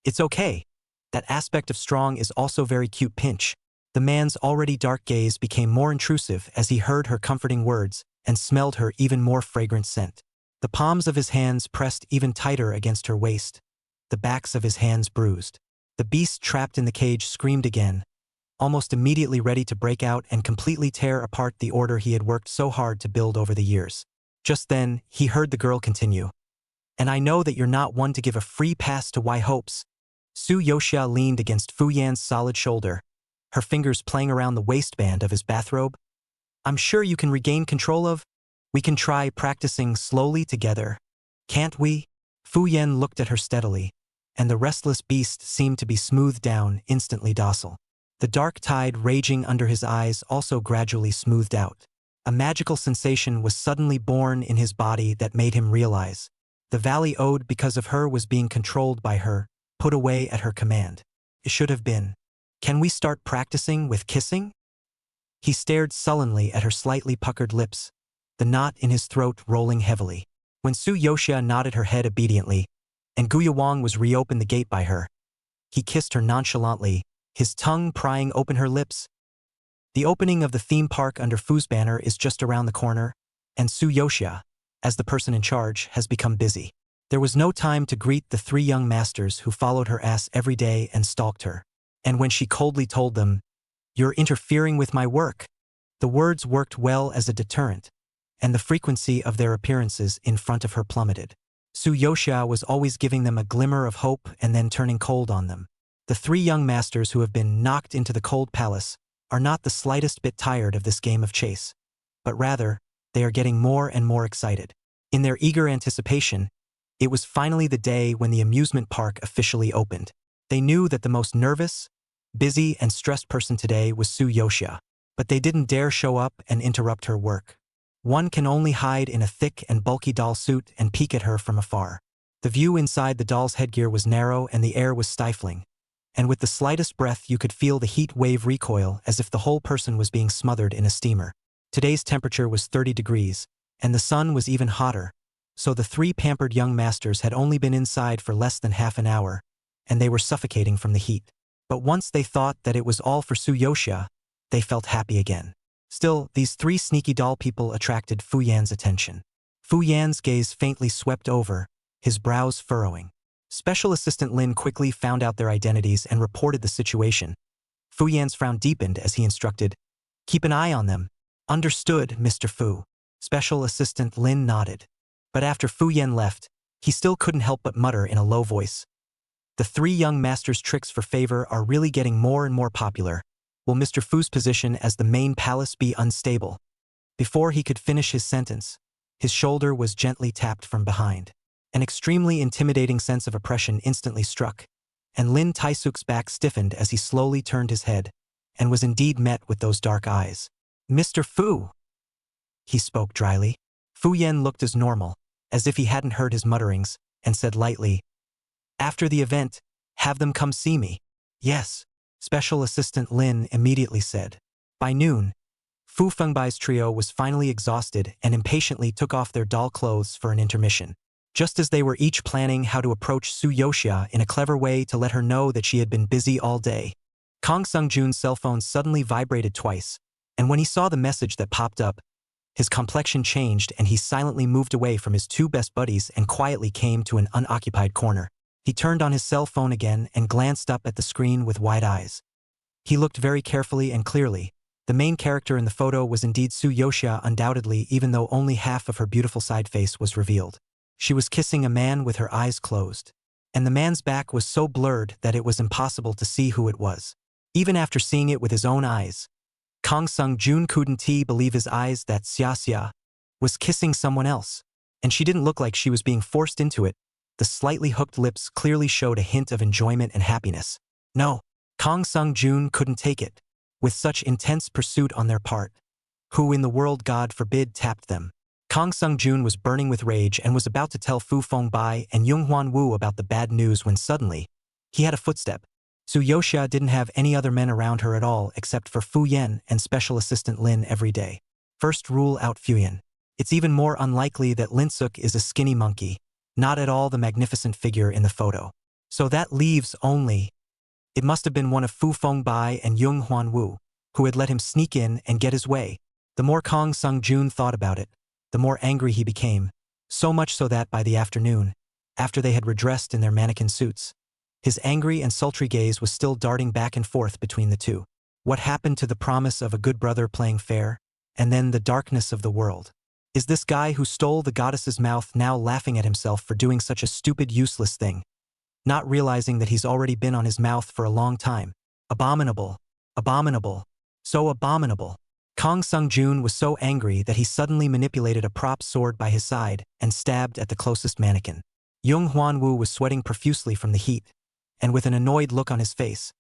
It's okay. That aspect of strong is also very cute pinch. The man's already dark gaze became more intrusive as he heard her comforting words and smelled her even more fragrant scent. The palms of his hands pressed even tighter against her waist, the backs of his hands bruised. The beast trapped in the cage screamed again, almost immediately ready to break out and completely tear apart the order he had worked so hard to build over the years. Just then, he heard the girl continue. And I know that you're not one to give a free pass to Y hopes. Su-yoxia leaned against Fu Yan's solid shoulder, her fingers playing around the waistband of his bathrobe. I'm sure you can regain control of. We can try practicing slowly together. Can't we? Fu Yan looked at her steadily, and the restless beast seemed to be smoothed down, instantly docile. The dark tide raging under his eyes also gradually smoothed out. A magical sensation was suddenly born in his body that made him realize the valley owed because of her was being controlled by her, put away at her command. It should have been. Can we start practicing with kissing? He stared sullenly at her slightly puckered lips, the knot in his throat rolling heavily. When Su-yoxia nodded her head obediently, and Guya Wang was reopened the gate by her, he kissed her nonchalantly, his tongue prying open her lips. The opening of the theme park under Fu's banner is just around the corner, and Su-yoxia, as the person in charge, has become busy. There was no time to greet the 3 young masters who followed her ass every day and stalked her. And when she coldly told them, "You're interfering with my work," the words worked well as a deterrent, and the frequency of their appearances in front of her plummeted. Su-yoxia was always giving them a glimmer of hope and then turning cold on them. The 3 young masters who have been knocked into the cold palace are not the slightest bit tired of this game of chase, but rather, they are getting more and more excited. In their eager anticipation, it was finally the day when the amusement park officially opened. They knew that the most nervous, busy, and stressed person today was Su-yoxia, but they didn't dare show up and interrupt her work. One can only hide in a thick and bulky doll suit and peek at her from afar. The view inside the doll's headgear was narrow and the air was stifling, and with the slightest breath you could feel the heat wave recoil as if the whole person was being smothered in a steamer. Today's temperature was 30 degrees, and the sun was even hotter, so the 3 pampered young masters had only been inside for less than half an hour, and they were suffocating from the heat. But once they thought that it was all for Su-yoxia, they felt happy again. Still, these 3 sneaky doll people attracted Fu Yan's attention. Fu Yan's gaze faintly swept over, his brows furrowing. Special Assistant Lin quickly found out their identities and reported the situation. Fu Yan's frown deepened as he instructed, "Keep an eye on them." "Understood, Mr. Fu." Special Assistant Lin nodded. But after Fu Yan left, he still couldn't help but mutter in a low voice, "The 3 young masters' tricks for favor are really getting more and more popular. Will Mr. Fu's position as the main palace be unstable?" Before he could finish his sentence, his shoulder was gently tapped from behind. An extremely intimidating sense of oppression instantly struck, and Lin Taisuk's back stiffened as he slowly turned his head, and was indeed met with those dark eyes. "Mr. Fu," he spoke dryly. Fu Yan looked as normal, as if he hadn't heard his mutterings, and said lightly, "After the event, have them come see me." "Yes," Special Assistant Lin immediately said. By noon, Fu Fengbai's trio was finally exhausted and impatiently took off their doll clothes for an intermission. Just as they were each planning how to approach Su-yoxia in a clever way to let her know that she had been busy all day, Kang Sung-jun's cell phone suddenly vibrated twice, and when he saw the message that popped up, his complexion changed and he silently moved away from his 2 best buddies and quietly came to an unoccupied corner. He turned on his cell phone again and glanced up at the screen with wide eyes. He looked very carefully and clearly. The main character in the photo was indeed Su-yoxia undoubtedly, even though only half of her beautiful side face was revealed. She was kissing a man with her eyes closed, and the man's back was so blurred that it was impossible to see who it was. Even after seeing it with his own eyes, Kang Sung-jun couldn't believe his eyes that Xia was kissing someone else, and she didn't look like she was being forced into it. The slightly hooked lips clearly showed a hint of enjoyment and happiness. No, Kang Sung-jun couldn't take it. With such intense pursuit on their part, who in the world, God forbid, tapped them? Kang Sung-jun was burning with rage and was about to tell Fu Fengbai and Yung Hwan Wu about the bad news when suddenly, he had a footstep. Yoxia didn't have any other men around her at all except for Fu Yan and Special Assistant Lin every day. First, rule out Fu Yan. It's even more unlikely that Lin Suk is a skinny monkey, not at all the magnificent figure in the photo. So that leaves only. It must have been one of Fu Fengbai and Yung Huanwu, who had let him sneak in and get his way. The more Kong Sung-jun thought about it, the more angry he became, so much so that by the afternoon, after they had redressed in their mannequin suits, his angry and sultry gaze was still darting back and forth between the two. What happened to the promise of a good brother playing fair, and then the darkness of the world? Is this guy who stole the goddess's mouth now laughing at himself for doing such a stupid, useless thing, not realizing that he's already been on his mouth for a long time? Abominable. Abominable. So abominable. Kong Sung-jun was so angry that he suddenly manipulated a prop sword by his side and stabbed at the closest mannequin. Yung Huanwu was sweating profusely from the heat, and with an annoyed look on his face,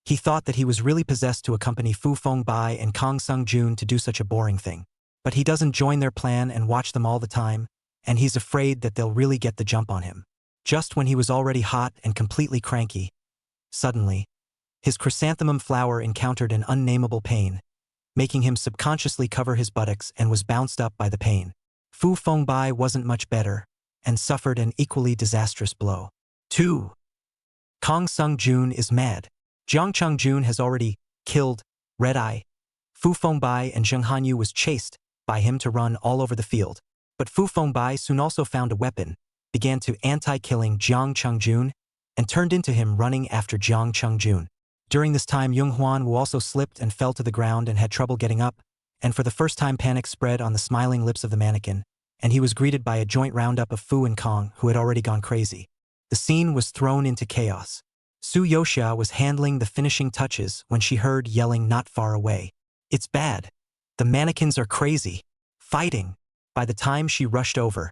he thought that he was really possessed to accompany Fu Fengbai and Kong Sung-jun to do such a boring thing. But he doesn't join their plan and watch them all the time, and he's afraid that they'll really get the jump on him. Just when he was already hot and completely cranky, suddenly, his chrysanthemum flower encountered an unnamable pain, making him subconsciously cover his buttocks and was bounced up by the pain. Fu Fengbai wasn't much better, and suffered an equally disastrous blow. 2. Kong Sung-jun is mad. Jiang Cheng-jun has already killed Red Eye. Fu Fengbai and Zheng Hanyu was chased by him to run all over the field. But Fu Fengbai soon also found a weapon, began to anti-killing Jiang Cheng-jun, and turned into him running after Jiang Cheng-jun. During this time, Yung Huan also slipped and fell to the ground and had trouble getting up, and for the first time panic spread on the smiling lips of the mannequin, and he was greeted by a joint roundup of Fu and Kong, who had already gone crazy. The scene was thrown into chaos. Su Yoxia was handling the finishing touches when she heard yelling not far away. It's bad. The mannequins are crazy. Fighting. By the time she rushed over,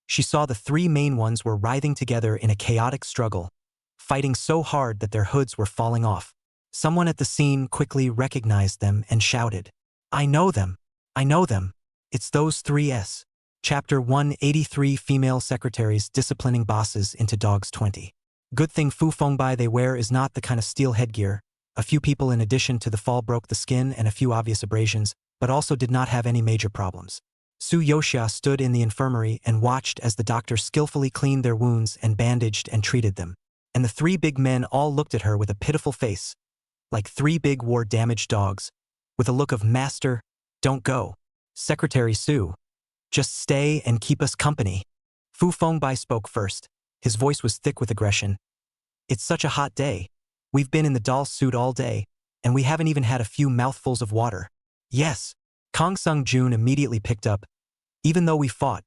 she saw the three main ones were writhing together in a chaotic struggle, fighting so hard that their hoods were falling off. Someone at the scene quickly recognized them and shouted, "I know them! I know them! It's those 3S." Chapter 183 Female Secretaries Disciplining Bosses into Dogs 20. Good thing Fu Fengbai they wear is not the kind of steel headgear. A few people in addition to the fall broke the skin and a few obvious abrasions, but also did not have any major problems. Su Yoxia stood in the infirmary and watched as the doctor skillfully cleaned their wounds and bandaged and treated them. And the three big men all looked at her with a pitiful face, like three big war-damaged dogs, with a look of "Master, don't go. Secretary Su, just stay and keep us company." Fu Fengbai spoke first. His voice was thick with aggression. "It's such a hot day. We've been in the doll suit all day, and we haven't even had a few mouthfuls of water." "Yes." Kong Sung-jun immediately picked up. "Even though we fought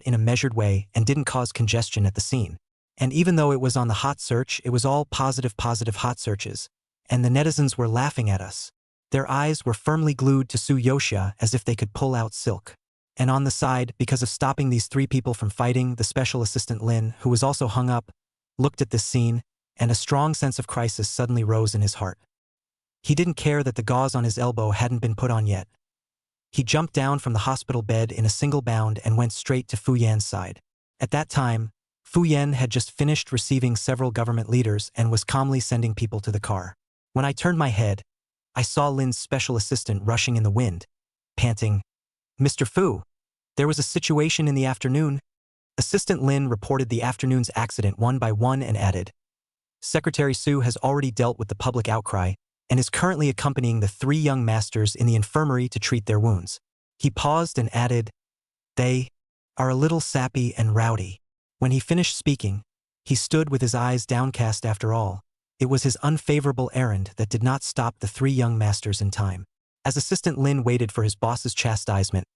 in a measured way and didn't cause congestion at the scene. And even though it was on the hot search, it was all positive hot searches. And the netizens were laughing at us. Their eyes were firmly glued to Su Yoxia as if they could pull out silk. And on the side, because of stopping these three people from fighting, the special assistant Lin, who was also hung up, looked at this scene, and a strong sense of crisis suddenly rose in his heart. He didn't care that the gauze on his elbow hadn't been put on yet. He jumped down from the hospital bed in a single bound and went straight to Fu Yan's side. At that time, Fu Yan had just finished receiving several government leaders and was calmly sending people to the car. When I turned my head, I saw Lin's special assistant rushing in the wind, panting, "Mr. Fu, there was a situation in the afternoon." Assistant Lin reported the afternoon's accident one by one and added, "Secretary Su has already dealt with the public outcry and is currently accompanying the three young masters in the infirmary to treat their wounds." He paused and added, "They are a little sappy and rowdy." When he finished speaking, he stood with his eyes downcast. After all, it was his unfavorable errand that did not stop the three young masters in time. As Assistant Lin waited for his boss's chastisement,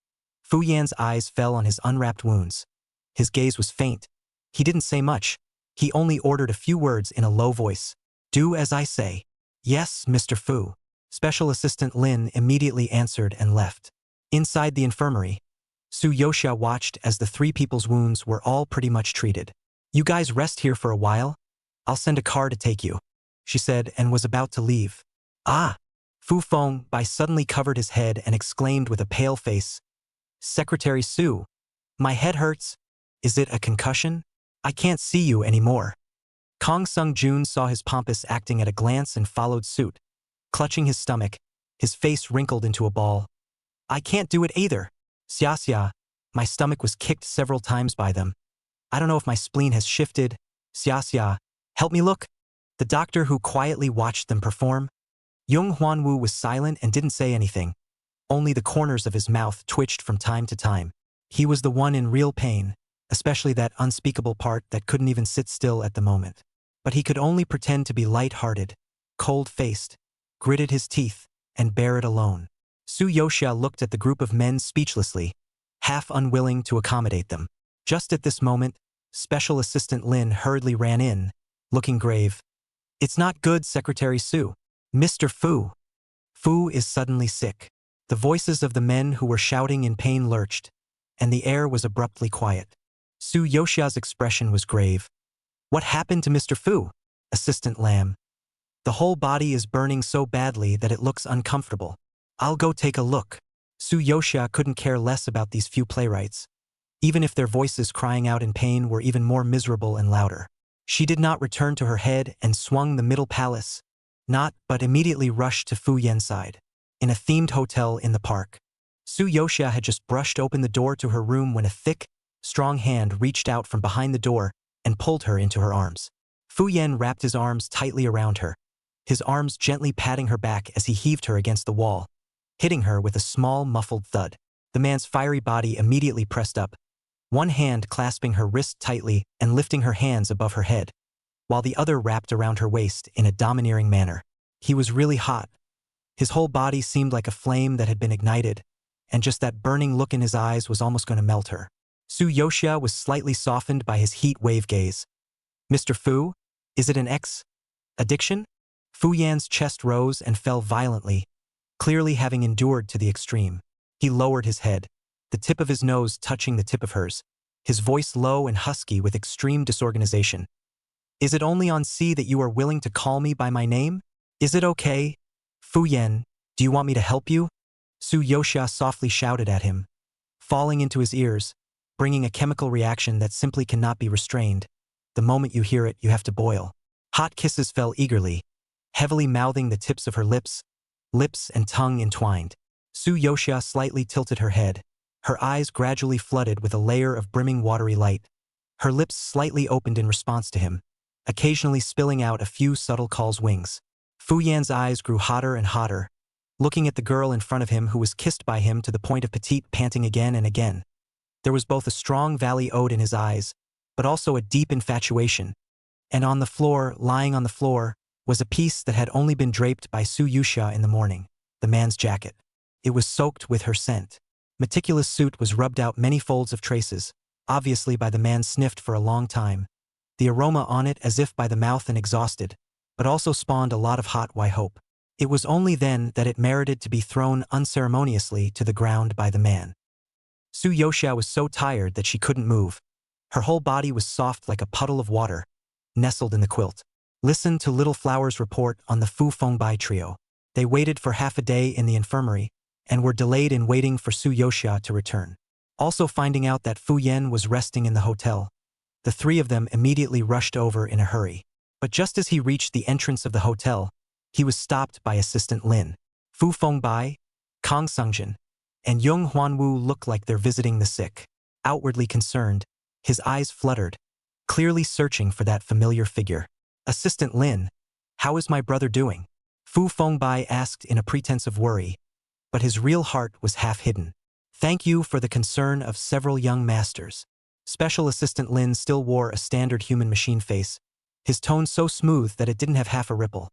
Fu Yan's eyes fell on his unwrapped wounds. His gaze was faint. He didn't say much. He only ordered a few words in a low voice. "Do as I say." "Yes, Mr. Fu." Special Assistant Lin immediately answered and left. Inside the infirmary, Su Yoxia watched as the three people's wounds were all pretty much treated. "You guys rest here for a while. I'll send a car to take you," she said, and was about to leave. "Ah!" Fu Fengbai suddenly covered his head and exclaimed with a pale face, "Secretary Su, my head hurts. Is it a concussion? I can't see you anymore." Kang Sung-jun saw his pompous acting at a glance and followed suit. Clutching his stomach, his face wrinkled into a ball. I can't do it either. Xia, my stomach was kicked several times by them. I don't know if my spleen has shifted. Xia, help me look. The doctor who quietly watched them perform. Jung Hwanwoo was silent and didn't say anything. Only the corners of his mouth twitched from time to time. He was the one in real pain, especially that unspeakable part that couldn't even sit still at the moment. But he could only pretend to be light-hearted, cold-faced, gritted his teeth, and bear it alone. Su Yoxia looked at the group of men speechlessly, half unwilling to accommodate them. Just at this moment, Special Assistant Lin hurriedly ran in, looking grave. It's not good, Secretary Su. Mr. Fu. Fu is suddenly sick. The voices of the men who were shouting in pain lurched, and the air was abruptly quiet. Su Yoxia's expression was grave. What happened to Mr. Fu? Assistant Lam. The whole body is burning so badly that it looks uncomfortable. I'll go take a look. Su Yoxia couldn't care less about these few playwrights, even if their voices crying out in pain were even more miserable and louder. She did not return to her head and swung the middle palace, but immediately rushed to Fu Yen's side. In a themed hotel in the park. Su Yoxia had just brushed open the door to her room when a thick, strong hand reached out from behind the door and pulled her into her arms. Fu Yen wrapped his arms tightly around her, his arms gently patting her back as he heaved her against the wall, hitting her with a small, muffled thud. The man's fiery body immediately pressed up, one hand clasping her wrist tightly and lifting her hands above her head, while the other wrapped around her waist in a domineering manner. He was really hot. His whole body seemed like a flame that had been ignited, and just that burning look in his eyes was almost going to melt her. Su Yoxia was slightly softened by his heat wave gaze. Mr. Fu, is it an addiction? Fu Yan's chest rose and fell violently, clearly having endured to the extreme. He lowered his head, the tip of his nose touching the tip of hers, his voice low and husky with extreme disorganization. Is it only on C that you are willing to call me by my name? Is it okay? Fu Yan, do you want me to help you? Su Yoxia softly shouted at him, falling into his ears, bringing a chemical reaction that simply cannot be restrained. The moment you hear it, you have to boil. Hot kisses fell eagerly, heavily mouthing the tips of her lips and tongue entwined. Su Yoxia slightly tilted her head, her eyes gradually flooded with a layer of brimming watery light. Her lips slightly opened in response to him, occasionally spilling out a few subtle call's wings. Fu Yan's eyes grew hotter and hotter, looking at the girl in front of him who was kissed by him to the point of petite panting again and again. There was both a strong valley ode in his eyes, but also a deep infatuation. And on the floor, lying on the floor, was a piece that had only been draped by Su Yoxia in the morning, the man's jacket. It was soaked with her scent. Meticulous suit was rubbed out many folds of traces, obviously by the man sniffed for a long time. The aroma on it as if by the mouth and exhausted, but also spawned a lot of hot hope. It was only then that it merited to be thrown unceremoniously to the ground by the man. Su Yoxia was so tired that she couldn't move. Her whole body was soft like a puddle of water, nestled in the quilt. Listen to Little Flower's report on the Fu Fengbai trio. They waited for half a day in the infirmary, and were delayed in waiting for Su Yoxia to return. Also finding out that Fu Yen was resting in the hotel, the three of them immediately rushed over in a hurry. But just as he reached the entrance of the hotel, he was stopped by Assistant Lin. Fu Fengbai, Kang Sungjin, and Jung Hwanwoo looked like they're visiting the sick. Outwardly concerned, his eyes fluttered, clearly searching for that familiar figure. Assistant Lin, how is my brother doing? Fu Fengbai asked in a pretense of worry, but his real heart was half hidden. Thank you for the concern of several young masters. Special Assistant Lin still wore a standard human machine face, his tone so smooth that it didn't have half a ripple.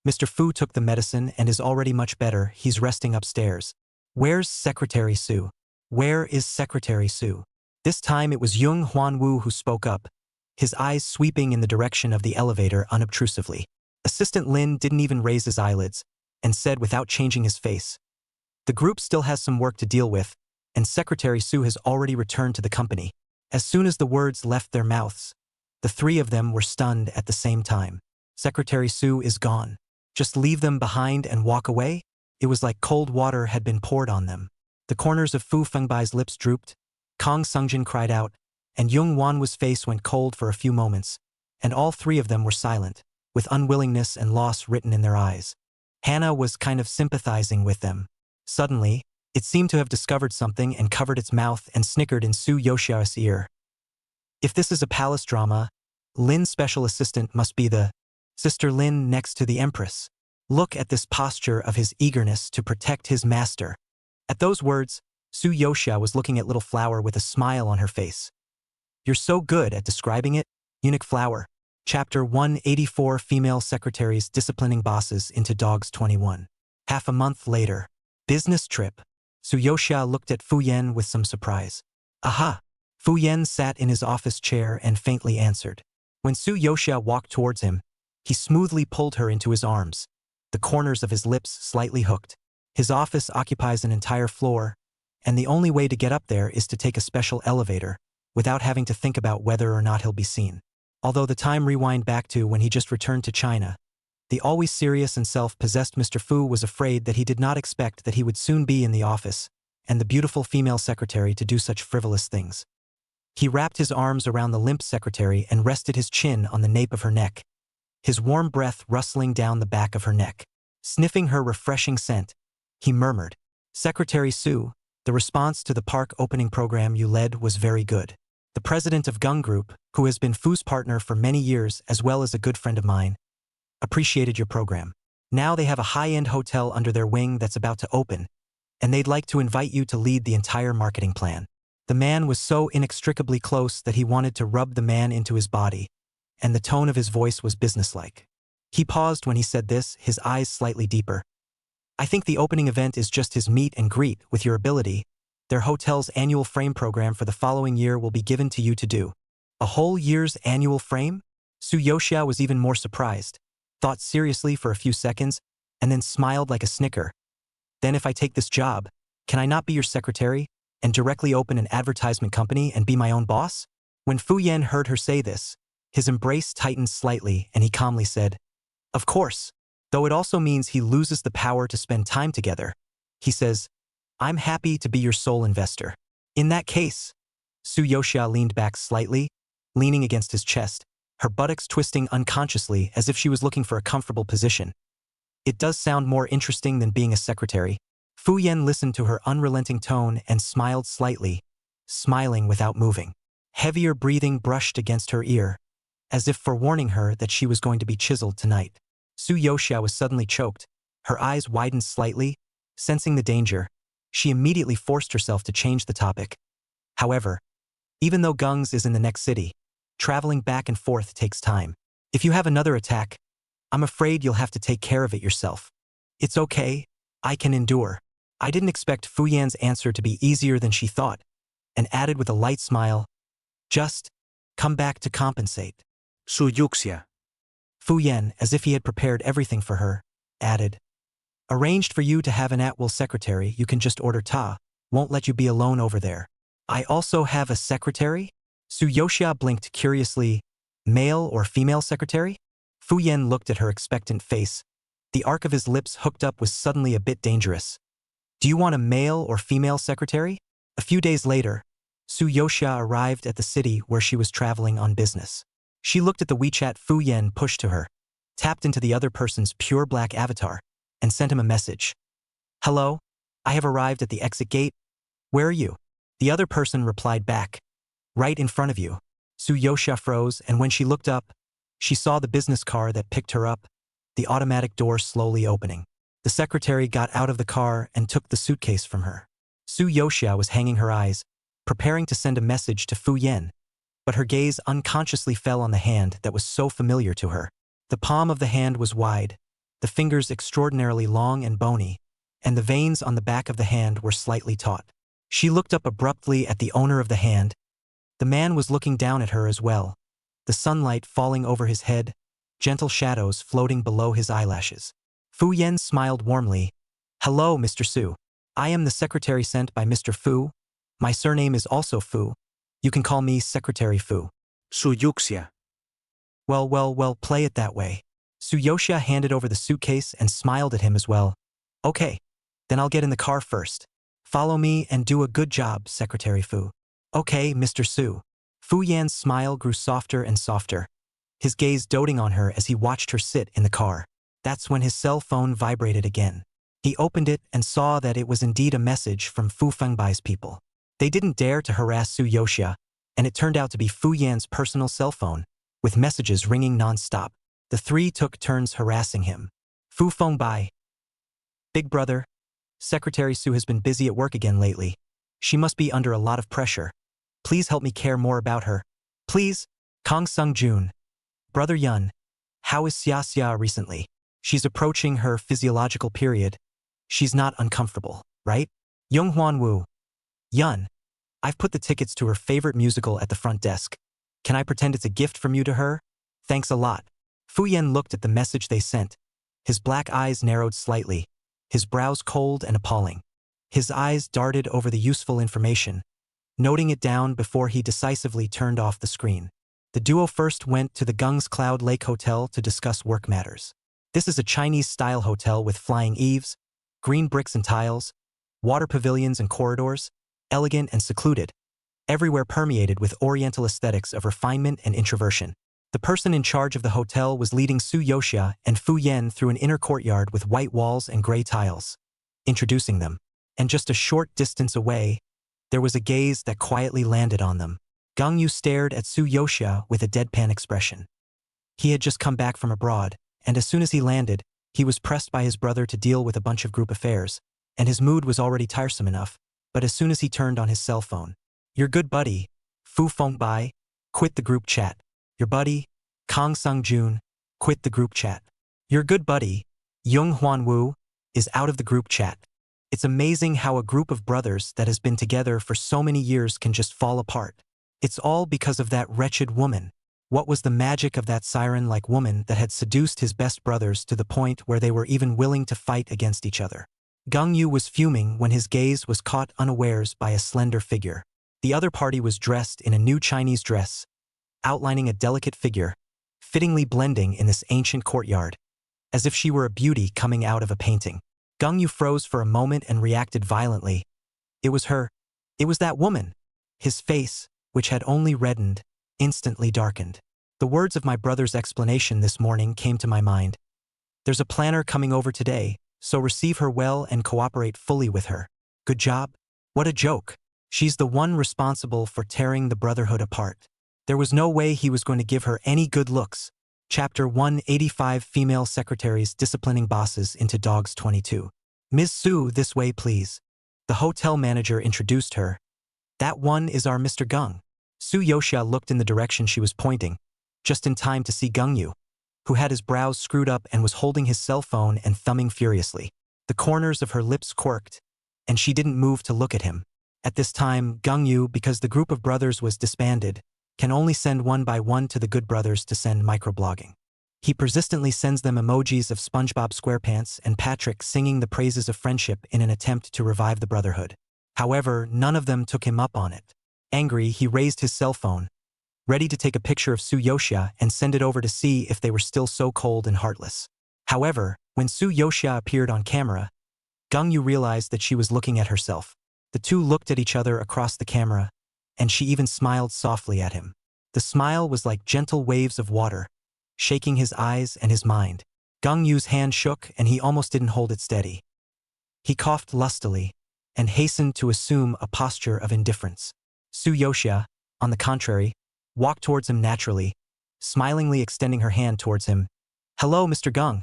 Mr. Fu took the medicine and is already much better. He's resting upstairs. Where's Secretary Su? Where is Secretary Su? This time it was Jung Hwanwoo who spoke up, his eyes sweeping in the direction of the elevator unobtrusively. Assistant Lin didn't even raise his eyelids, and said without changing his face, the group still has some work to deal with, and Secretary Su has already returned to the company. As soon as the words left their mouths, the three of them were stunned at the same time. Secretary Su is gone. Just leave them behind and walk away? It was like cold water had been poured on them. The corners of Fu Fengbai's lips drooped, Kang Sungjin cried out, and Jung Hwanwoo's face went cold for a few moments. and all three of them were silent, with unwillingness and loss written in their eyes. Hannah was kind of sympathizing with them. Suddenly, it seemed to have discovered something and covered its mouth and snickered in Su Yoshia's ear. If this is a palace drama, Lin's special assistant must be the Sister Lin next to the Empress. Look at this posture of his eagerness to protect his master. At those words, Su Yoshia was looking at Little Flower with a smile on her face. You're so good at describing it, Eunuch Flower. Chapter 184 Female Secretaries Disciplining Bosses into Dogs 21. Half a month later. Business trip. Su Yoshia looked at Fu Yan with some surprise. Aha! Fu Yan sat in his office chair and faintly answered. When Su Yoshia walked towards him, he smoothly pulled her into his arms, the corners of his lips slightly hooked. His office occupies an entire floor, and the only way to get up there is to take a special elevator, without having to think about whether or not he'll be seen. Although the time rewind back to when he just returned to China, the always serious and self-possessed Mr. Fu was afraid that he did not expect that he would soon be in the office, and the beautiful female secretary to do such frivolous things. He wrapped his arms around the limp secretary and rested his chin on the nape of her neck, his warm breath rustling down the back of her neck. Sniffing her refreshing scent, he murmured, Secretary Su, the response to the park opening program you led was very good. The president of Gung Group, who has been Fu's partner for many years as well as a good friend of mine, appreciated your program. Now they have a high-end hotel under their wing that's about to open, and they'd like to invite you to lead the entire marketing plan. The man was so inextricably close that he wanted to rub the man into his body, and the tone of his voice was businesslike. He paused when he said this, his eyes slightly deeper. I think the opening event is just his meet and greet with your ability. Their hotel's annual frame program for the following year will be given to you to do. A whole year's annual frame? Su Yoshia was even more surprised, thought seriously for a few seconds, and then smiled like a snicker. Then if I take this job, can I not be your secretary and directly open an advertisement company and be my own boss? When Fu Yan heard her say this, his embrace tightened slightly and he calmly said, Of course, though it also means he loses the power to spend time together. He says, I'm happy to be your sole investor. In that case, Su Yoshia leaned back slightly, leaning against his chest, her buttocks twisting unconsciously as if she was looking for a comfortable position. It does sound more interesting than being a secretary. Fu Yan listened to her unrelenting tone and smiled slightly, smiling without moving. Heavier breathing brushed against her ear, as if forewarning her that she was going to be chiseled tonight. Su Yoshia was suddenly choked. Her eyes widened slightly, sensing the danger. She immediately forced herself to change the topic. However, even though Gung's is in the next city, traveling back and forth takes time. If you have another attack, I'm afraid you'll have to take care of it yourself. It's okay, I can endure. I didn't expect Fu Yan's answer to be easier than she thought, and added with a light smile, just come back to compensate. Su Yuxia. Fu Yan, as if he had prepared everything for her, added, Arranged for you to have an at-will secretary, you can just order Ta, won't let you be alone over there. I also have a secretary? Su Yoshia blinked curiously, male or female secretary? Fu Yan looked at her expectant face. The arc of his lips hooked up was suddenly a bit dangerous. Do you want a male or female secretary? A few days later, Su Yoshia arrived at the city where she was traveling on business. She looked at the WeChat Fu Yan pushed to her, tapped into the other person's pure black avatar, and sent him a message. Hello, I have arrived at the exit gate. Where are you? The other person replied back. Right in front of you. Su Yoshia froze, and when she looked up, she saw the business car that picked her up, the automatic door slowly opening. The secretary got out of the car and took the suitcase from her. Su Yoshia was hanging her eyes, preparing to send a message to Fu Yan, but her gaze unconsciously fell on the hand that was so familiar to her. The palm of the hand was wide, the fingers extraordinarily long and bony, and the veins on the back of the hand were slightly taut. She looked up abruptly at the owner of the hand. The man was looking down at her as well, the sunlight falling over his head, gentle shadows floating below his eyelashes. Fu Yan smiled warmly. Hello, Mr. Su. I am the secretary sent by Mr. Fu. My surname is also Fu. You can call me Secretary Fu. Su Yuxia. Well, play it that way. Su Yoshia handed over the suitcase and smiled at him as well. Okay, then I'll get in the car first. Follow me and do a good job, Secretary Fu. Okay, Mr. Su. Fu Yan's smile grew softer and softer. his gaze doting on her as he watched her sit in the car. That's when his cell phone vibrated again. He opened it and saw that it was indeed a message from Fu Fengbai's people. They didn't dare to harass Su Yoxia, and it turned out to be Fu Yan's personal cell phone, with messages ringing non-stop. The three took turns harassing him. Fu Fengbai. Big brother, Secretary Su has been busy at work again lately. She must be under a lot of pressure. Please help me care more about her. Please, Kong Sung Jun. Brother Yun. How is Xia Xia recently? She's approaching her physiological period. She's not uncomfortable, right? Young Hwan Wu. Yun. I've put the tickets to her favorite musical at the front desk. Can I pretend it's a gift from you to her? Thanks a lot. Fu Yan looked at the message they sent. His black eyes narrowed slightly, his brows cold and appalling. His eyes darted over the useful information, noting it down before he decisively turned off the screen. The duo first went to the Gung's Cloud Lake Hotel to discuss work matters. This is a Chinese-style hotel with flying eaves, green bricks and tiles, water pavilions and corridors, elegant and secluded, everywhere permeated with oriental aesthetics of refinement and introversion. The person in charge of the hotel was leading Su Yoxia and Fu Yan through an inner courtyard with white walls and gray tiles, introducing them. And just a short distance away, there was a gaze that quietly landed on them. Gang Yu stared at Su Yoxia with a deadpan expression. He had just come back from abroad, and as soon as he landed, he was pressed by his brother to deal with a bunch of group affairs, and his mood was already tiresome enough. But as soon as he turned on his cell phone, "Your good buddy, Fu Fengbai, quit the group chat. Your buddy, Kong Sung Jun, quit the group chat. Your good buddy, Young Hwan Wu, is out of the group chat." It's amazing how a group of brothers that has been together for so many years can just fall apart. It's all because of that wretched woman. What was the magic of that siren-like woman that had seduced his best brothers to the point where they were even willing to fight against each other? Gang Yu was fuming when his gaze was caught unawares by a slender figure. The other party was dressed in a new Chinese dress, outlining a delicate figure, fittingly blending in this ancient courtyard, as if she were a beauty coming out of a painting. Gang Yu froze for a moment and reacted violently. It was her. It was that woman. His face, which had only reddened, instantly darkened. The words of my brother's explanation this morning came to my mind. There's a planner coming over today, so receive her well and cooperate fully with her. Good job? What a joke. She's the one responsible for tearing the brotherhood apart. There was no way he was going to give her any good looks. Chapter 185 Female Secretaries Disciplining Bosses into Dogs 22. Ms. Su, this way please. The hotel manager introduced her. That one is our Mr. Gung. Su Yoxia looked in the direction she was pointing, just in time to see Gang Yu, who had his brows screwed up and was holding his cell phone and thumbing furiously. The corners of her lips quirked, and she didn't move to look at him. At this time, Gang Yu, because the group of brothers was disbanded, can only send one by one to the good brothers to send microblogging. He persistently sends them emojis of SpongeBob SquarePants and Patrick singing the praises of friendship in an attempt to revive the brotherhood. However, none of them took him up on it. Angry, he raised his cell phone, ready to take a picture of Su Yoxia and send it over to see if they were still so cold and heartless. However, when Su Yoxia appeared on camera, Gang Yu realized that she was looking at herself. The two looked at each other across the camera, and she even smiled softly at him. The smile was like gentle waves of water, shaking his eyes and his mind. Gang Yu's hand shook and he almost didn't hold it steady. He coughed lustily and hastened to assume a posture of indifference. Su Yoxia, on the contrary, walked towards him naturally, smilingly extending her hand towards him. "Hello, Mr. Gung.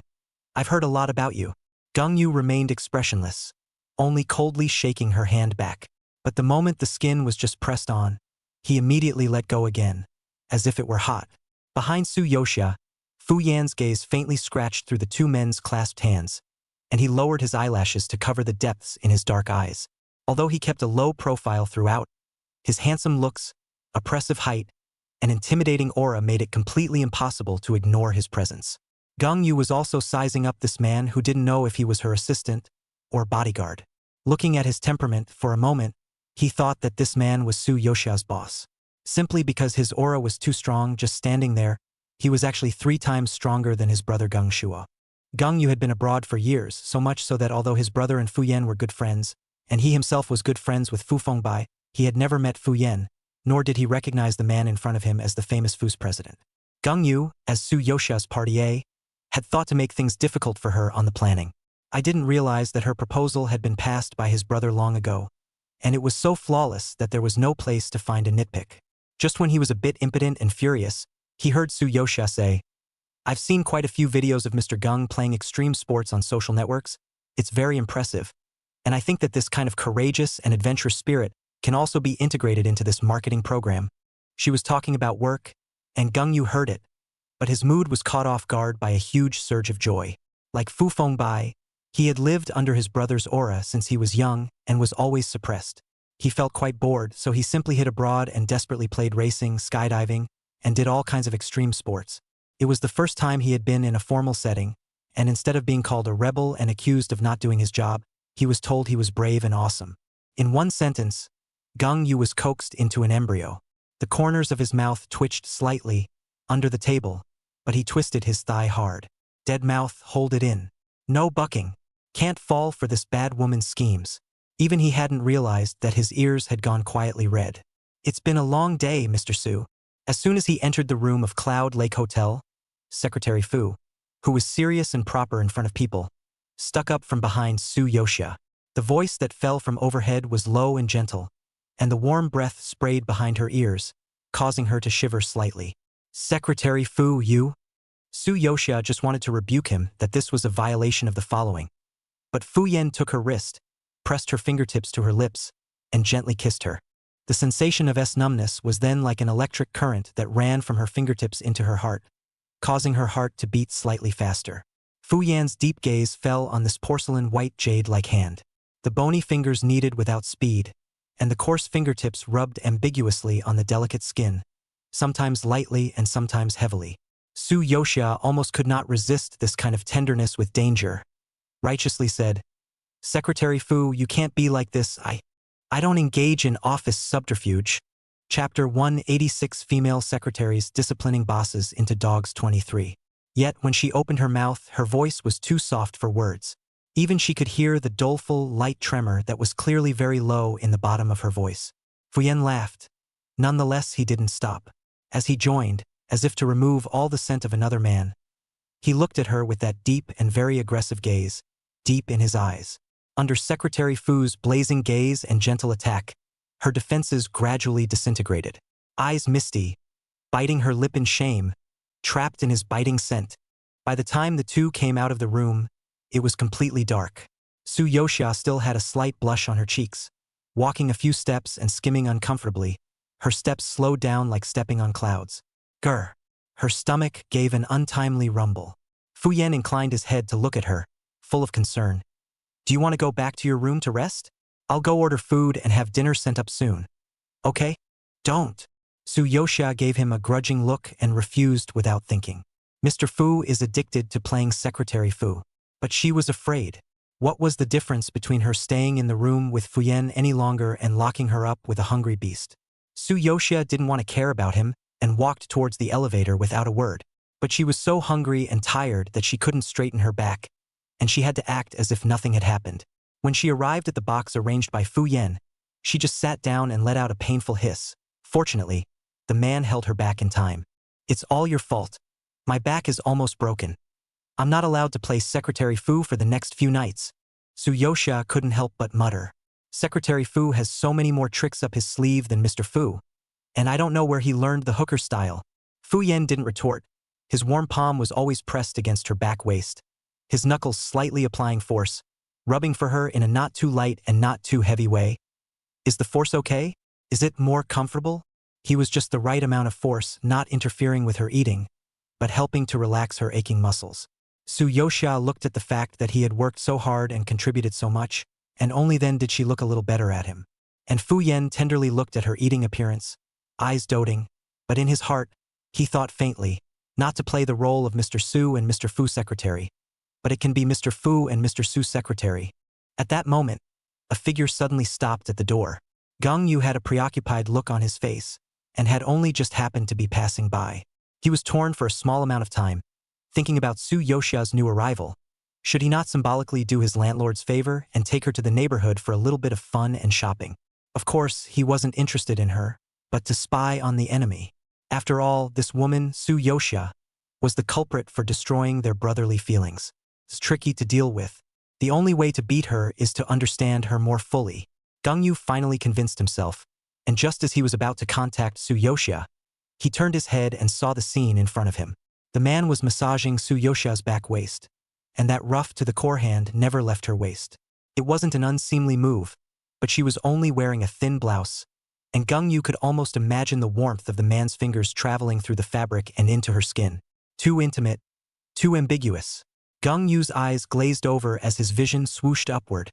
I've heard a lot about you." Gang Yu remained expressionless, only coldly shaking her hand back. But the moment the skin was just pressed on, he immediately let go again, as if it were hot. Behind Su Yoxia, Fu Yan's gaze faintly scratched through the two men's clasped hands, and he lowered his eyelashes to cover the depths in his dark eyes. Although he kept a low profile throughout, his handsome looks, oppressive height, and intimidating aura made it completely impossible to ignore his presence. Gang Yu was also sizing up this man who didn't know if he was her assistant or bodyguard. Looking at his temperament for a moment, he thought that this man was Su Yoxia's boss. Simply because his aura was too strong just standing there, he was actually 3 times stronger than his brother Gang Shuo. Gang Yu had been abroad for years, so much so that although his brother and Fu Yan were good friends, and he himself was good friends with Fu Fengbai, he had never met Fu Yan, nor did he recognize the man in front of him as the famous Fu's president. Gung Yu, as Su Yosha's partier, had thought to make things difficult for her on the planning. I didn't realize that her proposal had been passed by his brother long ago, and it was so flawless that there was no place to find a nitpick. Just when he was a bit impotent and furious, he heard Su Yosha say, "I've seen quite a few videos of Mr. Gung playing extreme sports on social networks. It's very impressive. And I think that this kind of courageous and adventurous spirit can also be integrated into this marketing program." She was talking about work, and Gung Yu heard it, but his mood was caught off guard by a huge surge of joy. Like Fu Fengbai, he had lived under his brother's aura since he was young and was always suppressed. He felt quite bored, so he simply hid abroad and desperately played racing, skydiving, and did all kinds of extreme sports. It was the first time he had been in a formal setting, and instead of being called a rebel and accused of not doing his job, he was told he was brave and awesome. In one sentence, Gung Yu was coaxed into an embryo. The corners of his mouth twitched slightly under the table, but he twisted his thigh hard. Dead mouth, hold it in. No bucking. Can't fall for this bad woman's schemes. Even he hadn't realized that his ears had gone quietly red. "It's been a long day, Mr. Su." As soon as he entered the room of Cloud Lake Hotel, Secretary Fu, who was serious and proper in front of people, stuck up from behind Su Yosha. The voice that fell from overhead was low and gentle, and the warm breath sprayed behind her ears, causing her to shiver slightly. "Secretary Fu, you?" Su Yosha just wanted to rebuke him that this was a violation of the following. But Fu Yan took her wrist, pressed her fingertips to her lips, and gently kissed her. The sensation of numbness was then like an electric current that ran from her fingertips into her heart, causing her heart to beat slightly faster. Fu Yan's deep gaze fell on this porcelain white jade-like hand. The bony fingers kneaded without speed, and the coarse fingertips rubbed ambiguously on the delicate skin, sometimes lightly and sometimes heavily. Su Yosha almost could not resist this kind of tenderness with danger. Righteously said, "Secretary Fu, you can't be like this. I don't engage in office subterfuge." Chapter 186, Female Secretaries Disciplining Bosses into Dogs 23. Yet when she opened her mouth, her voice was too soft for words. Even she could hear the doleful, light tremor that was clearly very low in the bottom of her voice. Fu Yan laughed. Nonetheless, he didn't stop. As he joined, as if to remove all the scent of another man, he looked at her with that deep and very aggressive gaze, deep in his eyes. Under Secretary Fu's blazing gaze and gentle attack, her defenses gradually disintegrated. Eyes misty, biting her lip in shame, trapped in his biting scent. By the time the two came out of the room, it was completely dark. Su Yosha still had a slight blush on her cheeks. Walking a few steps and skimming uncomfortably, her steps slowed down like stepping on clouds. Grr! Her stomach gave an untimely rumble. Fu Yan inclined his head to look at her, full of concern. "Do you want to go back to your room to rest? I'll go order food and have dinner sent up soon." "Okay?" "Don't." Su Yosha gave him a grudging look and refused without thinking. Mr. Fu is addicted to playing Secretary Fu. But she was afraid. What was the difference between her staying in the room with Fu Yan any longer and locking her up with a hungry beast? Su Yosha didn't want to care about him and walked towards the elevator without a word. But she was so hungry and tired that she couldn't straighten her back, and she had to act as if nothing had happened. When she arrived at the box arranged by Fu Yan, she just sat down and let out a painful hiss. Fortunately, the man held her back in time. "It's all your fault. My back is almost broken. I'm not allowed to play Secretary Fu for the next few nights." Su Yosha couldn't help but mutter. Secretary Fu has so many more tricks up his sleeve than Mr. Fu, and I don't know where he learned the hooker style. Fu Yan didn't retort. His warm palm was always pressed against her back waist, his knuckles slightly applying force, rubbing for her in a not too light and not too heavy way. "Is the force okay? Is it more comfortable?" He was just the right amount of force, not interfering with her eating, but helping to relax her aching muscles. Su Yosha looked at the fact that he had worked so hard and contributed so much, and only then did she look a little better at him. And Fu Yan tenderly looked at her eating appearance, eyes doting, but in his heart, he thought faintly, not to play the role of Mr. Su and Mr. Fu secretary, but it can be Mr. Fu and Mr. Su secretary. At that moment, a figure suddenly stopped at the door. Gung Yu had a preoccupied look on his face, and had only just happened to be passing by. He was torn for a small amount of time, thinking about Su Yosha's new arrival. Should he not symbolically do his landlord's favor and take her to the neighborhood for a little bit of fun and shopping? Of course, he wasn't interested in her, but to spy on the enemy. After all, this woman, Su Yoxia, was the culprit for destroying their brotherly feelings. It's tricky to deal with. The only way to beat her is to understand her more fully. Gang Yu finally convinced himself, and just as he was about to contact Su Yoxia, he turned his head and saw the scene in front of him. The man was massaging Su Yoxia's back waist, and that rough-to-the-core hand never left her waist. It wasn't an unseemly move, but she was only wearing a thin blouse, and Gang Yu could almost imagine the warmth of the man's fingers traveling through the fabric and into her skin. Too intimate, too ambiguous. Gang Yu's eyes glazed over as his vision swooshed upward,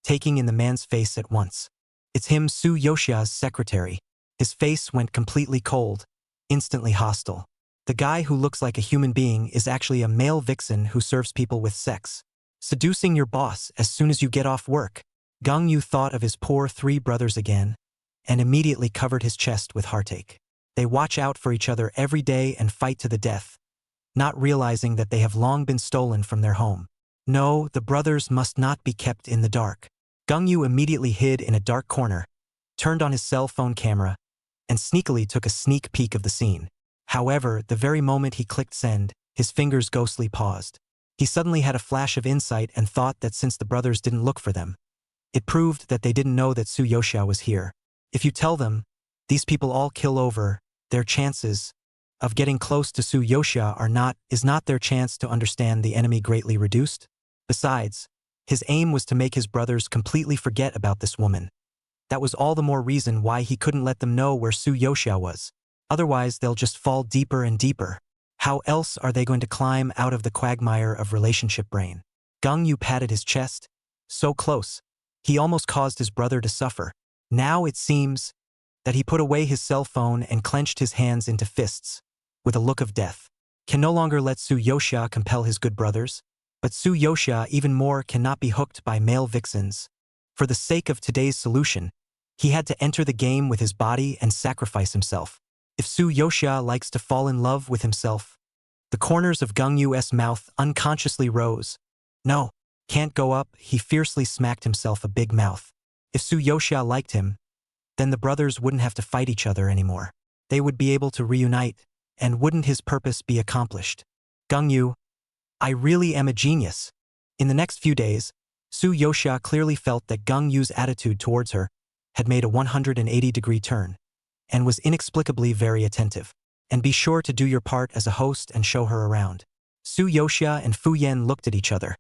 taking in the man's face at once. It's him, Su Yoxia's secretary. His face went completely cold, instantly hostile. The guy who looks like a human being is actually a male vixen who serves people with sex. Seducing your boss as soon as you get off work. Gang Yu thought of his poor 3 brothers again, and immediately covered his chest with heartache. They watch out for each other every day and fight to the death, not realizing that they have long been stolen from their home. No, the brothers must not be kept in the dark. Gang Yu immediately hid in a dark corner, turned on his cell phone camera, and sneakily took a sneak peek of the scene. However, the very moment he clicked send, his fingers ghostly paused. He suddenly had a flash of insight and thought that since the brothers didn't look for them, it proved that they didn't know that Su Yoxia was here. If you tell them, these people all kill over, their chances of getting close to Su Yoxia is not their chance to understand the enemy greatly reduced? Besides, his aim was to make his brothers completely forget about this woman. That was all the more reason why he couldn't let them know where Su Yoxia was. Otherwise, they'll just fall deeper and deeper. How else are they going to climb out of the quagmire of relationship brain? Gang Yu patted his chest, so close, he almost caused his brother to suffer. Now it seems that he put away his cell phone and clenched his hands into fists, with a look of death. Can no longer let Su Yoxia compel his good brothers, but Su Yoxia even more cannot be hooked by male vixens. For the sake of today's solution, he had to enter the game with his body and sacrifice himself. If Su Yoxia likes to fall in love with himself, the corners of Gang Yu's mouth unconsciously rose. No, can't go up, he fiercely smacked himself a big mouth. If Su Yoxia liked him, then the brothers wouldn't have to fight each other anymore. They would be able to reunite, and wouldn't his purpose be accomplished? Gang Yu, I really am a genius. In the next few days, Su Yoxia clearly felt that Gang Yu's attitude towards her had made a 180-degree turn, and was inexplicably very attentive. And be sure to do your part as a host and show her around. Su Yoxia and Fu Yan looked at each other,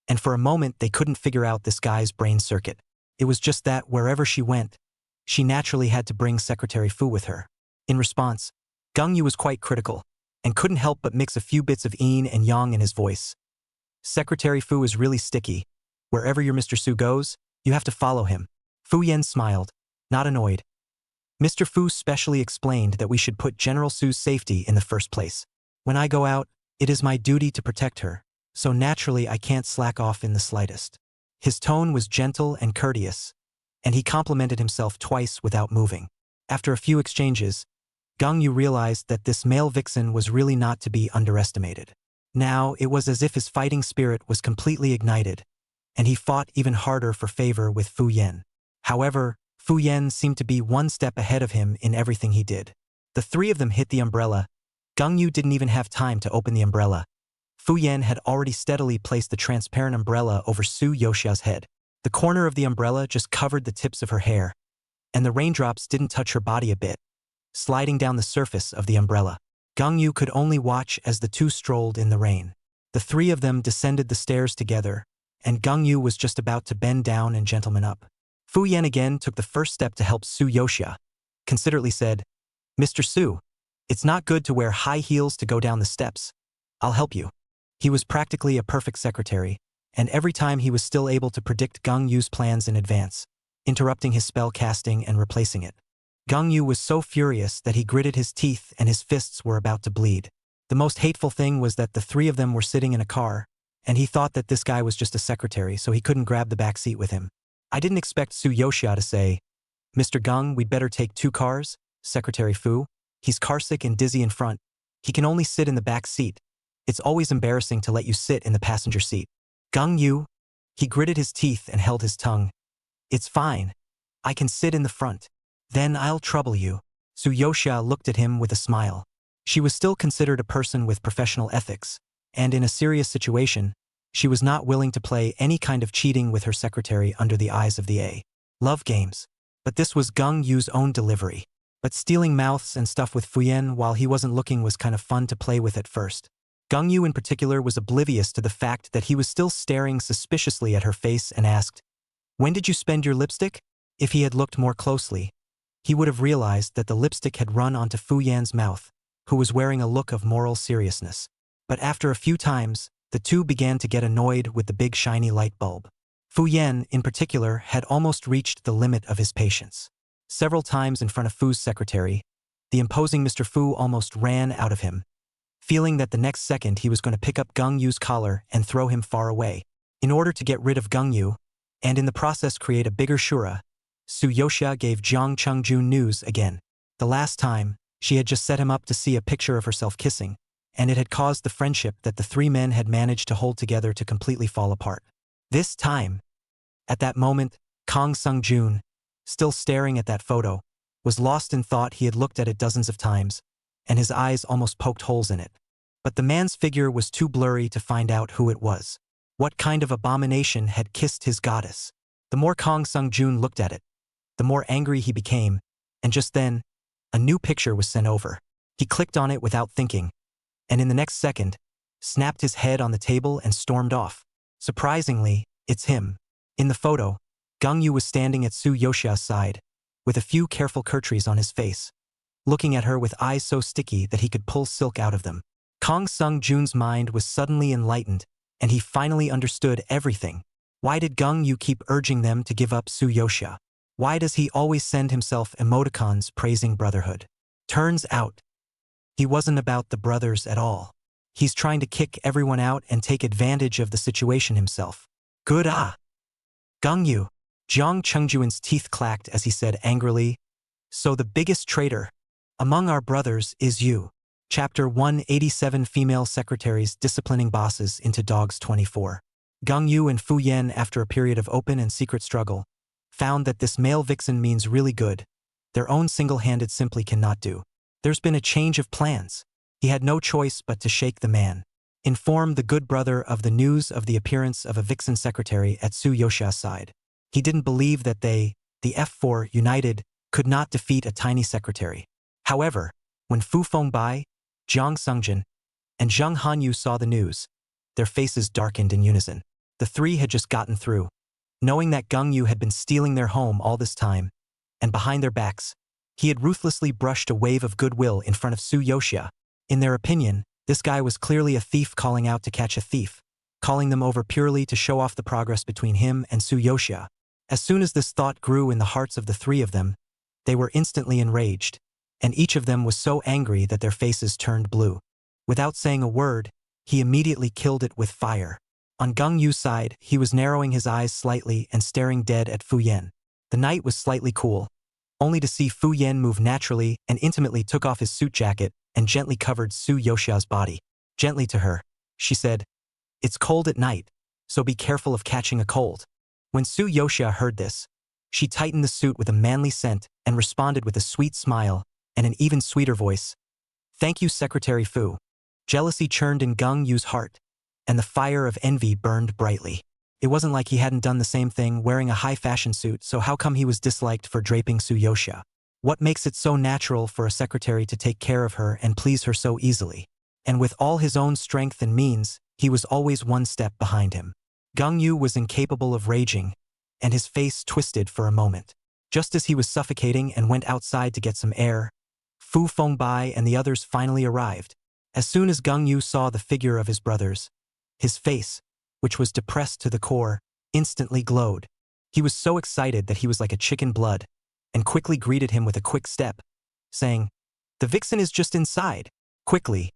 and for a moment they couldn't figure out this guy's brain circuit. It was just that wherever she went, she naturally had to bring Secretary Fu with her. In response, Gang Yu was quite critical, and couldn't help but mix a few bits of yin and yang in his voice. Secretary Fu is really sticky. Wherever your Mr. Su goes, you have to follow him. Fu Yan smiled, not annoyed. Mr. Fu specially explained that we should put General Su's safety in the first place. When I go out, it is my duty to protect her, so naturally I can't slack off in the slightest. His tone was gentle and courteous, and he complimented himself twice without moving. After a few exchanges, Gang Yu realized that this male vixen was really not to be underestimated. Now it was as if his fighting spirit was completely ignited, and he fought even harder for favor with Fu Yan. However, Fu Yan seemed to be one step ahead of him in everything he did. The 3 of them hit the umbrella. Gang Yu didn't even have time to open the umbrella. Fu Yan had already steadily placed the transparent umbrella over Su Yoxia's head. The corner of the umbrella just covered the tips of her hair, and the raindrops didn't touch her body a bit, sliding down the surface of the umbrella. Gang Yu could only watch as the 2 strolled in the rain. The 3 of them descended the stairs together, and Gang Yu was just about to bend down and gentleman up. Fu Yan again took the first step to help Su Yoxia, considerately said, Mr. Su, it's not good to wear high heels to go down the steps. I'll help you. He was practically a perfect secretary, and every time he was still able to predict Gang Yu's plans in advance, interrupting his spell casting and replacing it. Gang Yu was so furious that he gritted his teeth and his fists were about to bleed. The most hateful thing was that the 3 of them were sitting in a car, and he thought that this guy was just a secretary, so he couldn't grab the back seat with him. I didn't expect Su Yoxia to say, Mr. Gang, we'd better take 2 cars, Secretary Fu. He's carsick and dizzy in front. He can only sit in the back seat. It's always embarrassing to let you sit in the passenger seat. Gang Yu, he gritted his teeth and held his tongue. It's fine. I can sit in the front. Then I'll trouble you. Suyosha looked at him with a smile. She was still considered a person with professional ethics, and in a serious situation, she was not willing to play any kind of cheating with her secretary under the eyes of the love games. But this was Gang Yu's own delivery. But stealing mouths and stuff with Fuyen while he wasn't looking was kind of fun to play with at first. Gang Yu in particular was oblivious to the fact that he was still staring suspiciously at her face and asked, "When did you spend your lipstick?" If he had looked more closely, he would have realized that the lipstick had run onto Fuyen's mouth, who was wearing a look of moral seriousness. But after a few times, the two began to get annoyed with the big shiny light bulb. Fuyen, in particular, had almost reached the limit of his patience. Several times in front of Fu's secretary, the imposing Mr. Fu almost ran out of him, feeling that the next second he was going to pick up Gang Yu's collar and throw him far away. In order to get rid of Gang Yu, and in the process create a bigger shura, Suyosha gave Jiang Chungjun news again. The last time, she had just set him up to see a picture of herself kissing, and it had caused the friendship that the three men had managed to hold together to completely fall apart. This time, at that moment, Kang Sung-jun, still staring at that photo, was lost in thought. He had looked at it dozens of times, and his eyes almost poked holes in it. But the man's figure was too blurry to find out who it was. What kind of abomination had kissed his goddess? The more Kang Sung-jun looked at it, the more angry he became, and just then, a new picture was sent over. He clicked on it without thinking, and in the next second, snapped his head on the table and stormed off. Surprisingly, it's him. In the photo, Gang Yu was standing at Suyosha's side, with a few careful curtries on his face, looking at her with eyes so sticky that he could pull silk out of them. Kang Sung-jun's mind was suddenly enlightened, and he finally understood everything. Why did Gang Yu keep urging them to give up Suyosha? Why does he always send himself emoticons praising brotherhood? Turns out, he wasn't about the brothers at all. He's trying to kick everyone out and take advantage of the situation himself. Good Gang Yu. Jiang Chungjun's teeth clacked as he said angrily, "So the biggest traitor among our brothers is you." Chapter 187 Female Secretaries Disciplining Bosses into Dogs 24. Gang Yu and Fu Yan, after a period of open and secret struggle, found that this male vixen means really good. Their own single-handed simply cannot do. There's been a change of plans. He had no choice but to shake the man. Inform the good brother of the news of the appearance of a vixen secretary at Suyosha's side. He didn't believe that they, the F4, united, could not defeat a tiny secretary. However, when Fu Fengbai, Jiang Sungjun, and Zheng Hanyu saw the news, their faces darkened in unison. The three had just gotten through, knowing that Gang Yu had been stealing their home all this time, and behind their backs, he had ruthlessly brushed a wave of goodwill in front of Suyosha. In their opinion, this guy was clearly a thief calling out to catch a thief, calling them over purely to show off the progress between him and Suyosha. As soon as this thought grew in the hearts of the three of them, they were instantly enraged, and each of them was so angry that their faces turned blue. Without saying a word, he immediately killed it with fire. On Gang Yu's side, he was narrowing his eyes slightly and staring dead at Fu Yan. The night was slightly cool, only to see Fu Yan move naturally and intimately took off his suit jacket and gently covered Suyosha's body. Gently to her, she said, "It's cold at night, so be careful of catching a cold." When Suyosha heard this, she tightened the suit with a manly scent and responded with a sweet smile and an even sweeter voice. "Thank you, Secretary Fu." Jealousy churned in Gang Yu's heart, and the fire of envy burned brightly. It wasn't like he hadn't done the same thing wearing a high-fashion suit, so how come he was disliked for draping Suyosha? What makes it so natural for a secretary to take care of her and please her so easily? And with all his own strength and means, he was always one step behind him. Gang Yu was incapable of raging, and his face twisted for a moment. Just as he was suffocating and went outside to get some air, Fu Fengbai and the others finally arrived. As soon as Gang Yu saw the figure of his brothers, his face, which was depressed to the core, instantly glowed. He was so excited that he was like a chicken blood, and quickly greeted him with a quick step, saying, "The vixen is just inside. Quickly,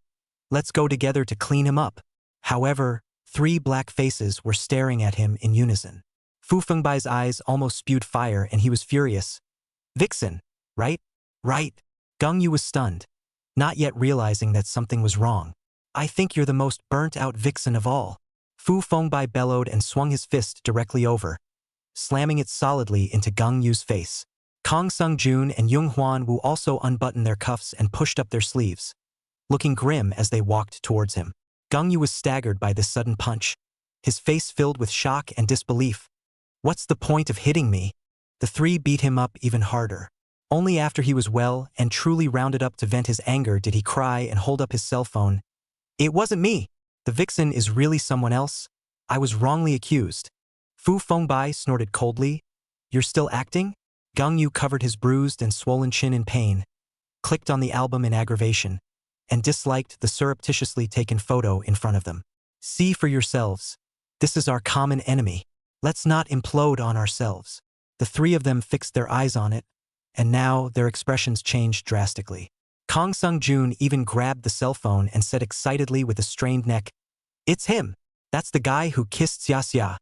let's go together to clean him up." However, three black faces were staring at him in unison. Fu Fengbai's eyes almost spewed fire and he was furious. "Vixen, right? Right." Gang Yu was stunned, not yet realizing that something was wrong. "I think you're the most burnt-out vixen of all." Fu Fengbai bellowed and swung his fist directly over, slamming it solidly into Gang Yu's face. Kang Sung-joon and Jung Hwan-woo also unbuttoned their cuffs and pushed up their sleeves, looking grim as they walked towards him. Gang-yu was staggered by this sudden punch, his face filled with shock and disbelief. What's the point of hitting me? The three beat him up even harder. Only after he was well and truly rounded up to vent his anger did he cry and hold up his cell phone. It wasn't me. The vixen is really someone else. I was wrongly accused. Fu Fengbai snorted coldly. You're still acting? Gang-yu covered his bruised and swollen chin in pain, clicked on the album in aggravation, and disliked the surreptitiously taken photo in front of them. See for yourselves. This is our common enemy. Let's not implode on ourselves. The three of them fixed their eyes on it, and now their expressions changed drastically. Kang Sung-joon even grabbed the cell phone and said excitedly with a strained neck, "It's him. That's the guy who kissed Xia."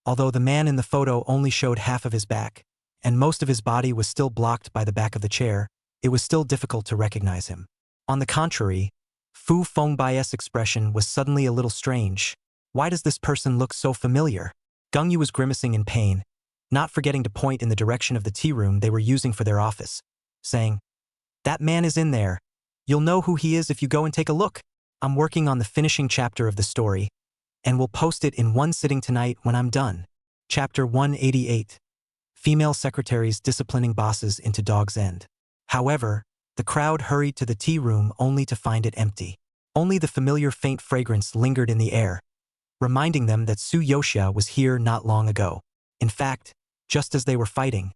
Although the man in the photo only showed half of his back, and most of his body was still blocked by the back of the chair, it was still difficult to recognize him. On the contrary, Fu Fengbai's expression was suddenly a little strange. Why does this person look so familiar? Gang-yu was grimacing in pain, not forgetting to point in the direction of the tea room they were using for their office, saying, "That man is in there. You'll know who he is if you go and take a look. I'm working on the finishing chapter of the story, and we'll post it in one sitting tonight when I'm done." Chapter 188. Female secretaries disciplining bosses into Dog's End. However, the crowd hurried to the tea room only to find it empty. Only the familiar faint fragrance lingered in the air, reminding them that Su Yoshia was here not long ago. In fact, just as they were fighting,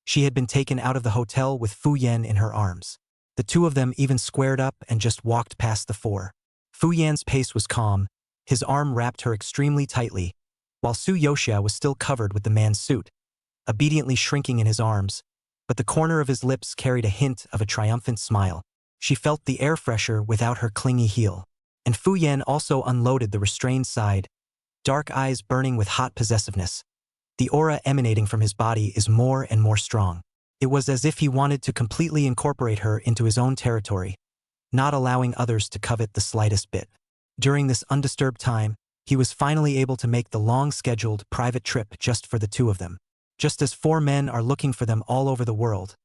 she had been taken out of the hotel with Fu Yan in her arms. The two of them even squared up and just walked past the four. Fu Yan's pace was calm, his arm wrapped her extremely tightly, while Su Yoshia was still covered with the man's suit, obediently shrinking in his arms, but the corner of his lips carried a hint of a triumphant smile. She felt the air fresher without her clingy heel. And Fu Yan also unloaded the restrained side, dark eyes burning with hot possessiveness. The aura emanating from his body is more and more strong. It was as if he wanted to completely incorporate her into his own territory, not allowing others to covet the slightest bit. During this undisturbed time, he was finally able to make the long-scheduled private trip just for the two of them. Just as four men are looking for them all over the world,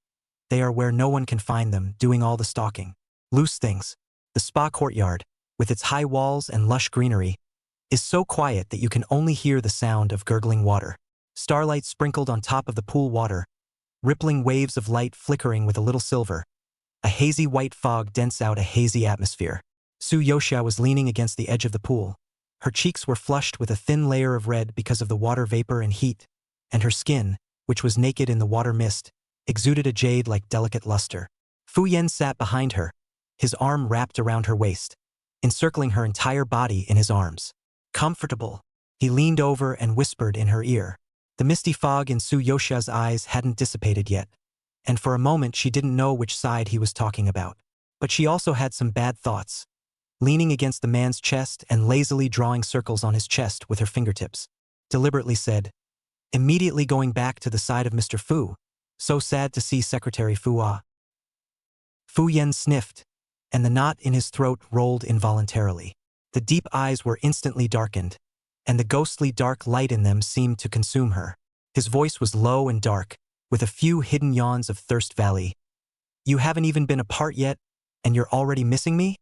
they are where no one can find them, doing all the stalking. Loose things. The spa courtyard, with its high walls and lush greenery, is so quiet that you can only hear the sound of gurgling water. Starlight sprinkled on top of the pool water, rippling waves of light flickering with a little silver. A hazy white fog dents out a hazy atmosphere. Su Yoshia was leaning against the edge of the pool. Her cheeks were flushed with a thin layer of red because of the water vapor and heat, and her skin, which was naked in the water mist, exuded a jade-like delicate luster. Fu Yan sat behind her, his arm wrapped around her waist, encircling her entire body in his arms. Comfortable. He leaned over and whispered in her ear. The misty fog in Su Yoshia's eyes hadn't dissipated yet, and for a moment she didn't know which side he was talking about. But she also had some bad thoughts, leaning against the man's chest and lazily drawing circles on his chest with her fingertips. Deliberately said, immediately going back to the side of Mr. Fu. So sad to see Secretary Fu Ah. Fu Yan sniffed, and the knot in his throat rolled involuntarily. The deep eyes were instantly darkened, and the ghostly dark light in them seemed to consume her. His voice was low and dark, with a few hidden yawns of Thirst Valley. You haven't even been apart yet, and you're already missing me?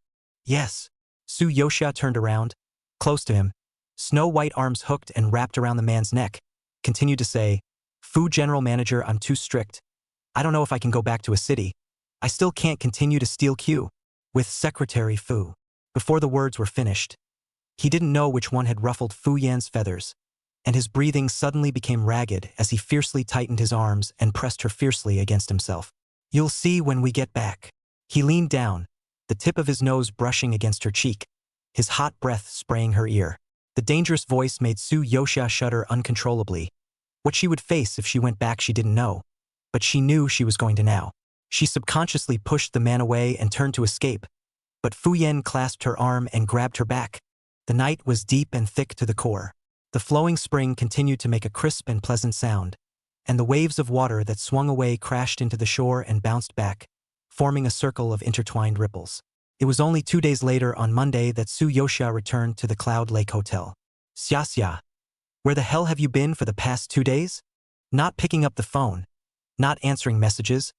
Yes. Su Yoshia turned around, close to him, snow-white arms hooked and wrapped around the man's neck, continued to say, Fu General Manager, I'm too strict. I don't know if I can go back to a city. I still can't continue to steal Q. With Secretary Fu. Before the words were finished, he didn't know which one had ruffled Fu Yan's feathers, and his breathing suddenly became ragged as he fiercely tightened his arms and pressed her fiercely against himself. You'll see when we get back. He leaned down, the tip of his nose brushing against her cheek, his hot breath spraying her ear. The dangerous voice made Su Yoshia shudder uncontrollably. What she would face if she went back she didn't know, but she knew she was going to now. She subconsciously pushed the man away and turned to escape, but Fu Yan clasped her arm and grabbed her back. The night was deep and thick to the core. The flowing spring continued to make a crisp and pleasant sound, and the waves of water that swung away crashed into the shore and bounced back, forming a circle of intertwined ripples. It was only 2 days later on Monday that Su Yoshia returned to the Cloud Lake Hotel. Xia, where the hell have you been for the past 2 days? Not picking up the phone. Not answering messages.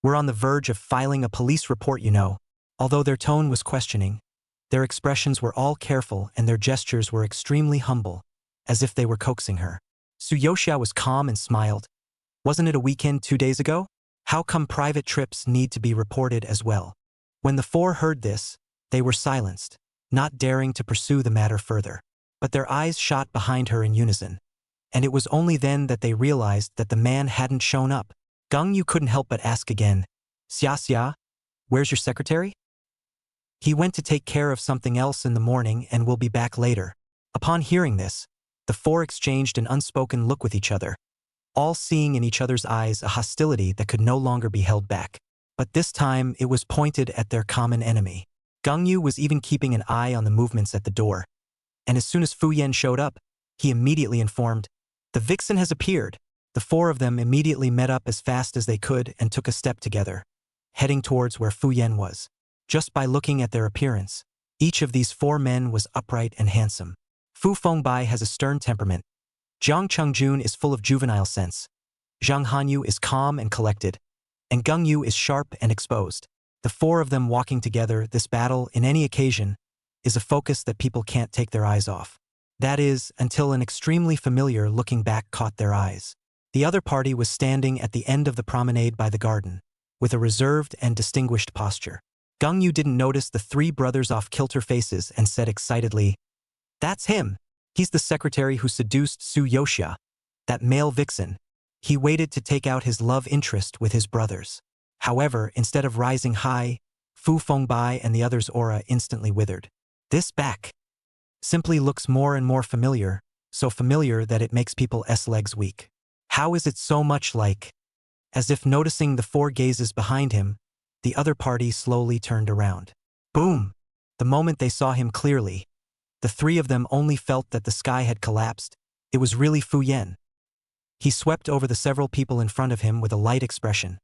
We're on the verge of filing a police report, you know. Although their tone was questioning, their expressions were all careful and their gestures were extremely humble, as if they were coaxing her. Suyoshia was calm and smiled. Wasn't it a weekend 2 days ago? How come private trips need to be reported as well? When the four heard this, they were silenced, not daring to pursue the matter further. But their eyes shot behind her in unison. And it was only then that they realized that the man hadn't shown up. Gung Yu couldn't help but ask again, Xia, where's your secretary? He went to take care of something else in the morning and will be back later. Upon hearing this, the four exchanged an unspoken look with each other, all seeing in each other's eyes a hostility that could no longer be held back. But this time it was pointed at their common enemy. Gung Yu was even keeping an eye on the movements at the door. And as soon as Fu Yan showed up, he immediately informed, the vixen has appeared. The four of them immediately met up as fast as they could and took a step together, heading towards where Fu Yan was. Just by looking at their appearance, each of these four men was upright and handsome. Fu Fengbai has a stern temperament. Jiang Chengjun is full of juvenile sense. Zhang Hanyu is calm and collected. And Gung Yu is sharp and exposed. The four of them walking together, this battle, in any occasion, is a focus that people can't take their eyes off. That is, until an extremely familiar looking back caught their eyes. The other party was standing at the end of the promenade by the garden, with a reserved and distinguished posture. Gung Yu didn't notice the three brothers' off-kilter faces and said excitedly, that's him. He's the secretary who seduced Suyoshia, that male vixen. He waited to take out his love interest with his brothers. However, instead of rising high, Fu Fengbai and the others' aura instantly withered. This back simply looks more and more familiar, so familiar that it makes people's legs weak. How is it so much like? As if noticing the four gazes behind him, the other party slowly turned around. Boom! The moment they saw him clearly, the three of them only felt that the sky had collapsed. It was really Fu Yan. He swept over the several people in front of him with a light expression.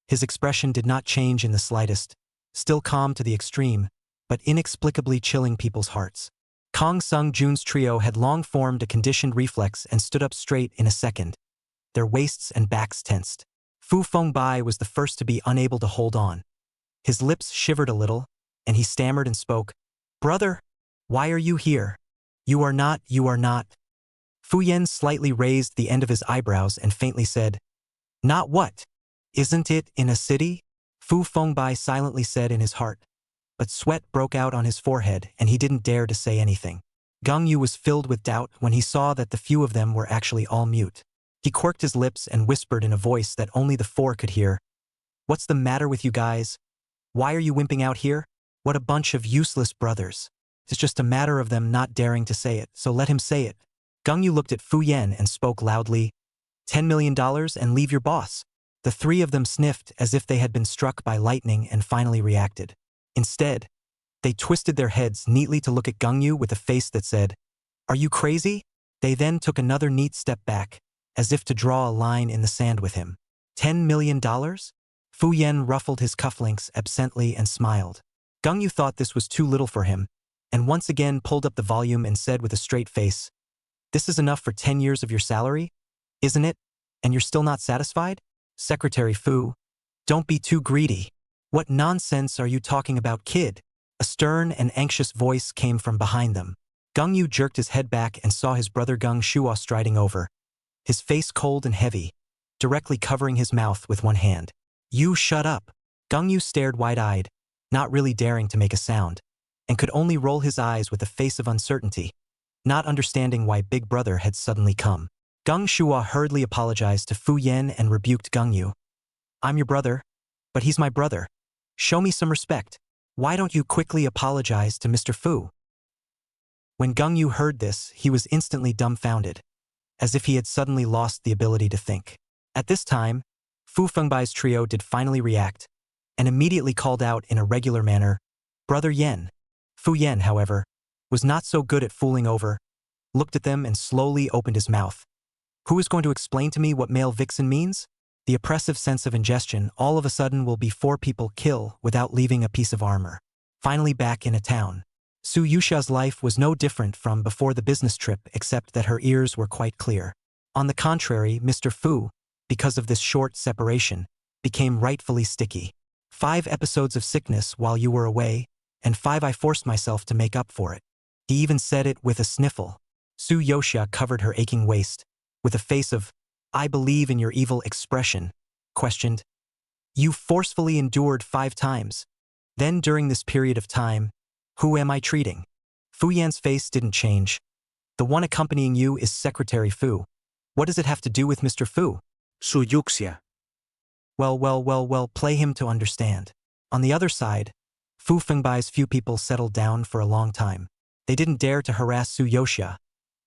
His expression did not change in the slightest, still calm to the extreme, but inexplicably chilling people's hearts. Kong Sung Jun's trio had long formed a conditioned reflex and stood up straight in a second, their waists and backs tensed. Fu Fengbai was the first to be unable to hold on. His lips shivered a little, and he stammered and spoke, brother, why are you here? You are not. Fu Yan slightly raised the end of his eyebrows and faintly said, not what? Isn't it in a city? Fu Fengbai silently said in his heart, but sweat broke out on his forehead and he didn't dare to say anything. Gung Yu was filled with doubt when he saw that the few of them were actually all mute. He quirked his lips and whispered in a voice that only the four could hear, what's the matter with you guys? Why are you wimping out here? What a bunch of useless brothers. It's just a matter of them not daring to say it, so let him say it. Gung Yu looked at Fu Yan and spoke loudly, $10 million and leave your boss. The three of them sniffed as if they had been struck by lightning and finally reacted. Instead, they twisted their heads neatly to look at Gung Yu with a face that said, are you crazy? They then took another neat step back, as if to draw a line in the sand with him. $10 million? Fu Yan ruffled his cufflinks absently and smiled. Gung Yu thought this was too little for him, and once again pulled up the volume and said with a straight face, this is enough for 10 years of your salary? Isn't it? And you're still not satisfied? Secretary Fu, don't be too greedy. What nonsense are you talking about, kid? A stern and anxious voice came from behind them. Gung Yu jerked his head back and saw his brother Gung Shua striding over, his face cold and heavy, directly covering his mouth with one hand. You shut up. Gung Yu stared wide-eyed, not really daring to make a sound, and could only roll his eyes with a face of uncertainty, not understanding why Big Brother had suddenly come. Gung Shua hurriedly apologized to Fu Yan and rebuked Gung Yu. I'm your brother, but he's my brother. Show me some respect. Why don't you quickly apologize to Mr. Fu? When Gung Yu heard this, he was instantly dumbfounded, as if he had suddenly lost the ability to think. At this time, Fu Fengbai's trio did finally react, and immediately called out in a regular manner, Brother Yan. Fu Yan, however, was not so good at fooling over, looked at them and slowly opened his mouth. Who is going to explain to me what male vixen means? The oppressive sense of ingestion all of a sudden will be 4 people kill without leaving a piece of armor. Finally back in a town. Su Yusha's life was no different from before the business trip except that her ears were quite clear. On the contrary, Mr. Fu, because of this short separation, became rightfully sticky. 5 episodes of sickness while you were away, and 5 I forced myself to make up for it. He even said it with a sniffle. Su-yoshia covered her aching waist, with a face of, I believe in your evil expression, questioned. You forcefully endured 5 times. Then during this period of time, who am I treating? Fu Yan's face didn't change. The one accompanying you is Secretary Fu. What does it have to do with Mr. Fu? Su Yuxia. Well, play him to understand. On the other side, Fu Fengbai's few people settled down for a long time. They didn't dare to harass Su Yoshia,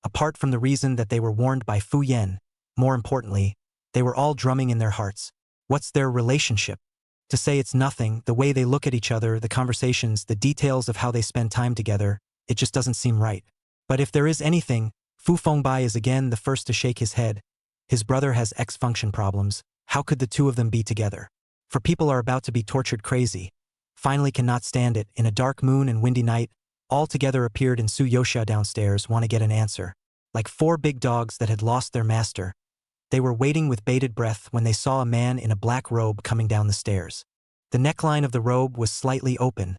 apart from the reason that they were warned by Fu Yan. More importantly, they were all drumming in their hearts. What's their relationship? To say it's nothing, the way they look at each other, the conversations, the details of how they spend time together, it just doesn't seem right. But if there is anything, Fu Fengbai is again the first to shake his head. His brother has X-function problems. How could the two of them be together? For people are about to be tortured crazy. Finally cannot stand it. In a dark moon and windy night, all together appeared in Su Yoshia downstairs, want to get an answer. Like 4 big dogs that had lost their master. They were waiting with bated breath when they saw a man in a black robe coming down the stairs. The neckline of the robe was slightly open,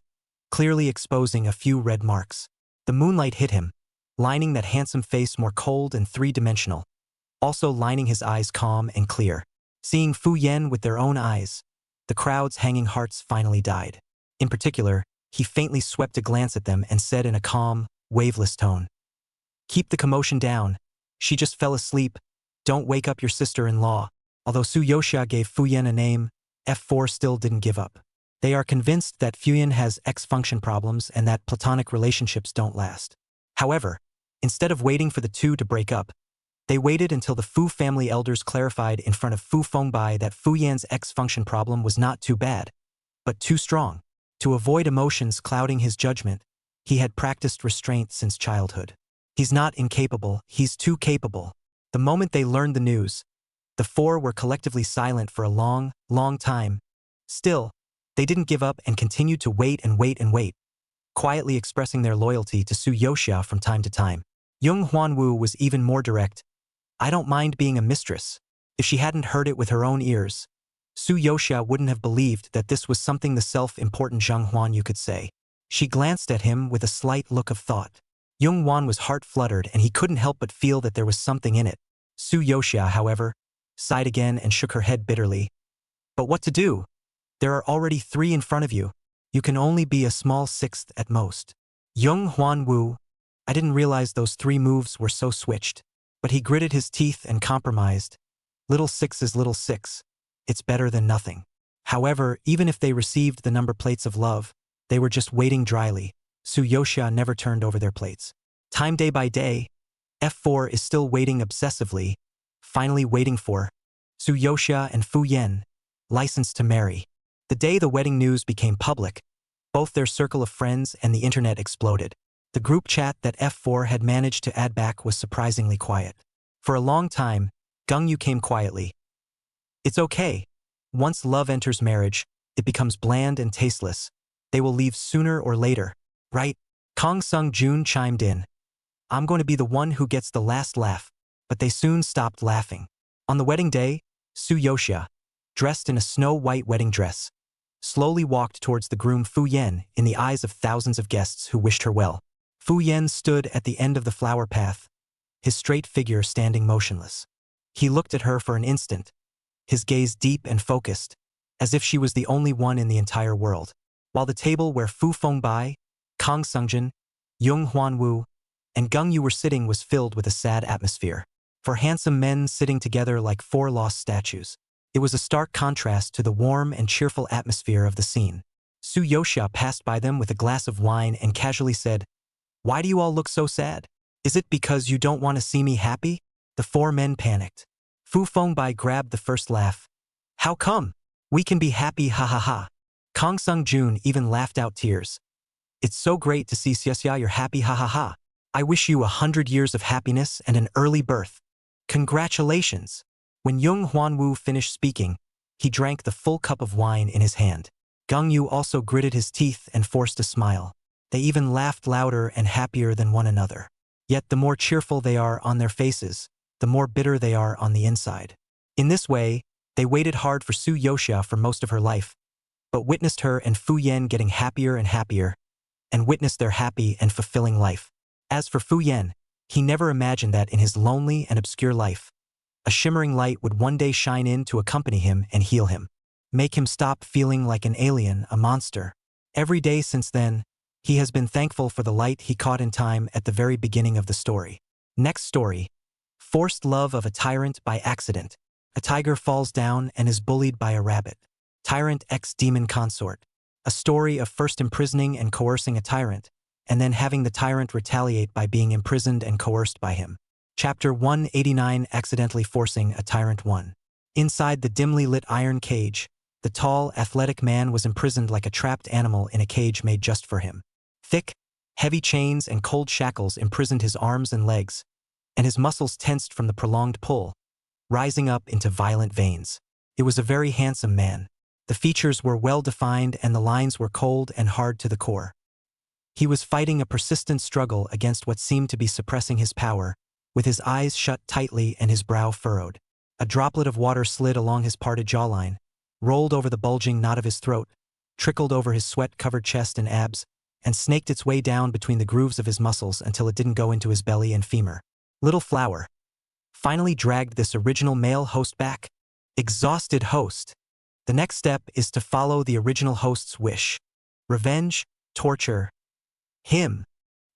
clearly exposing a few red marks. The moonlight hit him, lining that handsome face more cold and 3-dimensional, also lining his eyes calm and clear. Seeing Fu Yan with their own eyes, the crowd's hanging hearts finally died. In particular, he faintly swept a glance at them and said in a calm, waveless tone, "Keep the commotion down. She just fell asleep. Don't wake up your sister-in-law." Although Su Yoshia gave Fu Yan a name, F4 still didn't give up. They are convinced that Fu Yan has X-function problems and that platonic relationships don't last. However, instead of waiting for the two to break up, they waited until the Fu family elders clarified in front of Fu Fengbai that Fu Yan's X-function problem was not too bad, but too strong. To avoid emotions clouding his judgment, he had practiced restraint since childhood. He's not incapable, he's too capable. The moment they learned the news, the 4 were collectively silent for a long, long time. Still, they didn't give up and continued to wait and wait and wait, quietly expressing their loyalty to Su Yoshia from time to time. Young Huanwu was even more direct. I don't mind being a mistress. If she hadn't heard it with her own ears, Su Yoshia wouldn't have believed that this was something the self-important Zhang Huan you could say. She glanced at him with a slight look of thought. Young Huan was heart-fluttered and he couldn't help but feel that there was something in it. Su Yoshia, however, sighed again and shook her head bitterly. But what to do? There are already 3 in front of you. You can only be a small 6th at most. Young Huan Wu, I didn't realize those 3 moves were so switched. But he gritted his teeth and compromised. Little 6 is little 6. It's better than nothing. However, even if they received the number plates of love, they were just waiting dryly. Su Yoshia never turned over their plates. Time day by day, F4 is still waiting obsessively, finally waiting for Su Yoshia and Fu Yan, licensed to marry. The day the wedding news became public, both their circle of friends and the internet exploded. The group chat that F4 had managed to add back was surprisingly quiet. For a long time, Gengyu came quietly. It's okay. Once love enters marriage, it becomes bland and tasteless. They will leave sooner or later, right? Kang Sung Jun chimed in. I'm going to be the one who gets the last laugh. But they soon stopped laughing. On the wedding day, Su Yoshia, dressed in a snow-white wedding dress, slowly walked towards the groom Fu Yan in the eyes of thousands of guests who wished her well. Fu Yan stood at the end of the flower path, his straight figure standing motionless. He looked at her for an instant, his gaze deep and focused, as if she was the only one in the entire world. While the table where Fu Fengbai, Kang Sungjin, Yung Huanwu, and Gengyu were sitting was filled with a sad atmosphere. 4 handsome men sitting together like 4 lost statues. It was a stark contrast to the warm and cheerful atmosphere of the scene. Su Yoshia passed by them with a glass of wine and casually said, "Why do you all look so sad? Is it because you don't want to see me happy?" The 4 men panicked. Fu Fengbai grabbed the first laugh. "How come? We can be happy, ha ha ha." Kang Sung Jun even laughed out tears. "It's so great to see Xia you're happy, ha ha ha. I wish you 100 years of happiness and an early birth. Congratulations." When Yung Huanwu finished speaking, he drank the full cup of wine in his hand. Gengyu also gritted his teeth and forced a smile. They even laughed louder and happier than one another. Yet the more cheerful they are on their faces, the more bitter they are on the inside. In this way, they waited hard for Su Yoxia for most of her life, but witnessed her and Fu Yan getting happier and happier, and witnessed their happy and fulfilling life. As for Fu Yan, he never imagined that in his lonely and obscure life, a shimmering light would one day shine in to accompany him and heal him, make him stop feeling like an alien, a monster. Every day since then, he has been thankful for the light he caught in time at the very beginning of the story. Next story. Forced love of a tyrant by accident. A tiger falls down and is bullied by a rabbit. Tyrant ex-demon consort. A story of first imprisoning and coercing a tyrant, and then having the tyrant retaliate by being imprisoned and coerced by him. Chapter 189, Accidentally Forcing a Tyrant 1. Inside the dimly lit iron cage, the tall, athletic man was imprisoned like a trapped animal in a cage made just for him. Thick, heavy chains and cold shackles imprisoned his arms and legs, and his muscles tensed from the prolonged pull, rising up into violent veins. It was a very handsome man. The features were well-defined and the lines were cold and hard to the core. He was fighting a persistent struggle against what seemed to be suppressing his power, with his eyes shut tightly and his brow furrowed. A droplet of water slid along his parted jawline, rolled over the bulging knot of his throat, trickled over his sweat-covered chest and abs, and snaked its way down between the grooves of his muscles until it didn't go into his belly and femur. Little Flower finally dragged this original male host back. Exhausted host. The next step is to follow the original host's wish. Revenge, torture. Him.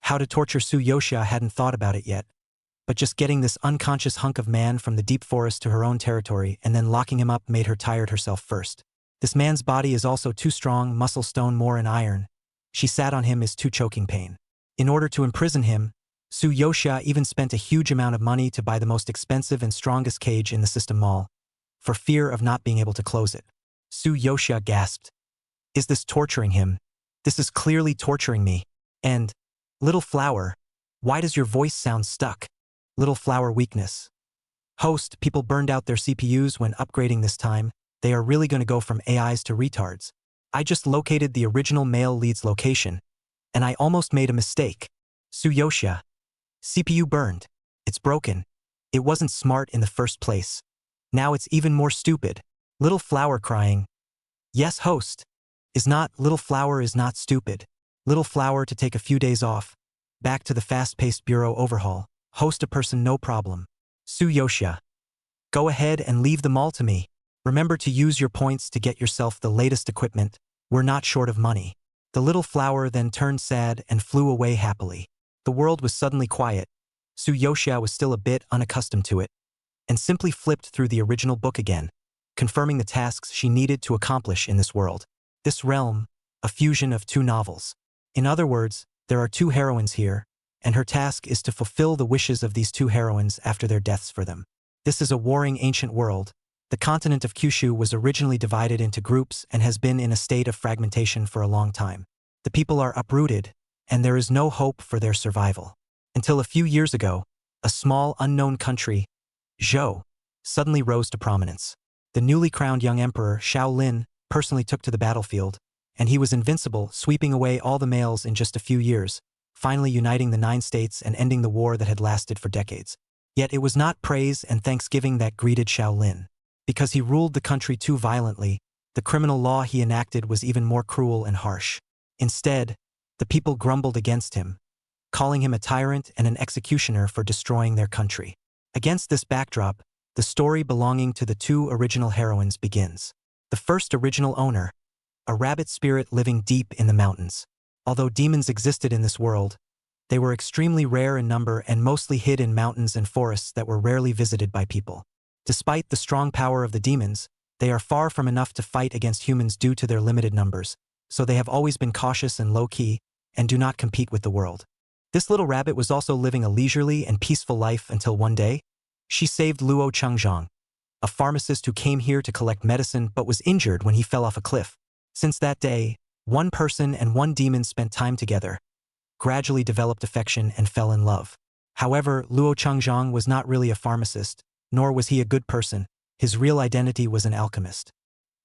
How to torture Su Yoxia hadn't thought about it yet, but just getting this unconscious hunk of man from the deep forest to her own territory and then locking him up made her tired herself first. This man's body is also too strong, muscle stone more in iron. She sat on him is too choking pain. In order to imprison him, Su Yoxia even spent a huge amount of money to buy the most expensive and strongest cage in the system mall, for fear of not being able to close it. Su Yoxia gasped. Is this torturing him? This is clearly torturing me. And, Little Flower, why does your voice sound stuck? Little Flower weakness. Host, people burned out their CPUs when upgrading this time. They are really going to go from AIs to retards. I just located the original male lead's location, and I almost made a mistake. Su Yoxia. CPU burned. It's broken. It wasn't smart in the first place. Now it's even more stupid. Little Flower crying. Yes, host. Little Flower is not stupid. Little Flower to take a few days off. Back to the fast-paced bureau overhaul. Host a person no problem. Su Yoxia. Go ahead and leave the mall to me. Remember to use your points to get yourself the latest equipment. We're not short of money. The Little Flower then turned sad and flew away happily. The world was suddenly quiet. Su Yoxia was still a bit unaccustomed to it, and simply flipped through the original book again, confirming the tasks she needed to accomplish in this world. This realm, a fusion of two novels. In other words, there are two heroines here, and her task is to fulfill the wishes of these two heroines after their deaths for them. This is a warring ancient world. The continent of Kyushu was originally divided into groups and has been in a state of fragmentation for a long time. The people are uprooted, and there is no hope for their survival. Until a few years ago, a small unknown country, Zhou, suddenly rose to prominence. The newly crowned young emperor, Shaolin, personally took to the battlefield, and he was invincible, sweeping away all the males in just a few years, finally uniting the 9 states and ending the war that had lasted for decades. Yet it was not praise and thanksgiving that greeted Shaolin. Because he ruled the country too violently, the criminal law he enacted was even more cruel and harsh. Instead, the people grumbled against him, calling him a tyrant and an executioner for destroying their country. Against this backdrop, the story belonging to the two original heroines begins. The first original owner, a rabbit spirit living deep in the mountains. Although demons existed in this world, they were extremely rare in number and mostly hid in mountains and forests that were rarely visited by people. Despite the strong power of the demons, they are far from enough to fight against humans due to their limited numbers, so they have always been cautious and low-key, and do not compete with the world. This little rabbit was also living a leisurely and peaceful life until one day, she saved Luo Chengzhang, a pharmacist who came here to collect medicine but was injured when he fell off a cliff. Since that day, one person and one demon spent time together, gradually developed affection and fell in love. However, Luo Chengzhang was not really a pharmacist, nor was he a good person. His real identity was an alchemist.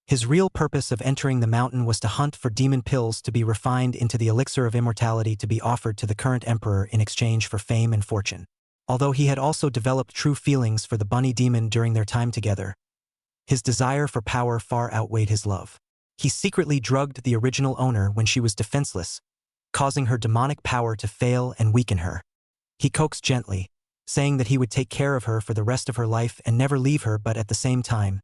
His real purpose of entering the mountain was to hunt for demon pills to be refined into the elixir of immortality to be offered to the current emperor in exchange for fame and fortune. Although he had also developed true feelings for the bunny demon during their time together, His desire for power far outweighed his love. He secretly drugged the original owner when she was defenseless, causing her demonic power to fail and weaken her. He coaxed gently, saying that he would take care of her for the rest of her life and never leave her, but at the same time,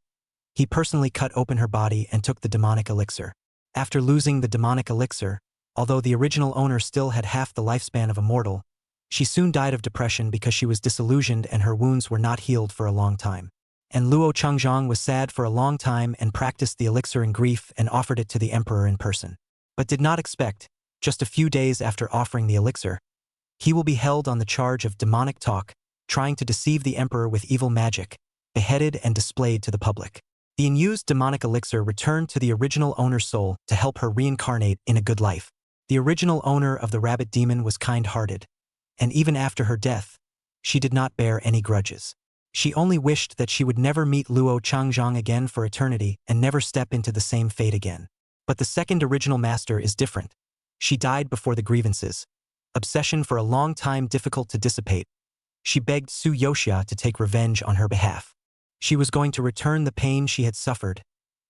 he personally cut open her body and took the demonic elixir. After losing the demonic elixir, although the original owner still had half the lifespan of a mortal, she soon died of depression because she was disillusioned and her wounds were not healed for a long time. And Luo Changzhang was sad for a long time and practiced the elixir in grief and offered it to the emperor in person. But did not expect, just a few days after offering the elixir, he will be held on the charge of demonic talk, trying to deceive the emperor with evil magic, beheaded and displayed to the public. The unused demonic elixir returned to the original owner's soul to help her reincarnate in a good life. The original owner of the rabbit demon was kind-hearted, and even after her death, she did not bear any grudges. She only wished that she would never meet Luo Changzhang again for eternity and never step into the same fate again. But the second original master is different. She died before the grievances. Obsession for a long time difficult to dissipate. She begged Su Yoxia to take revenge on her behalf. She was going to return the pain she had suffered,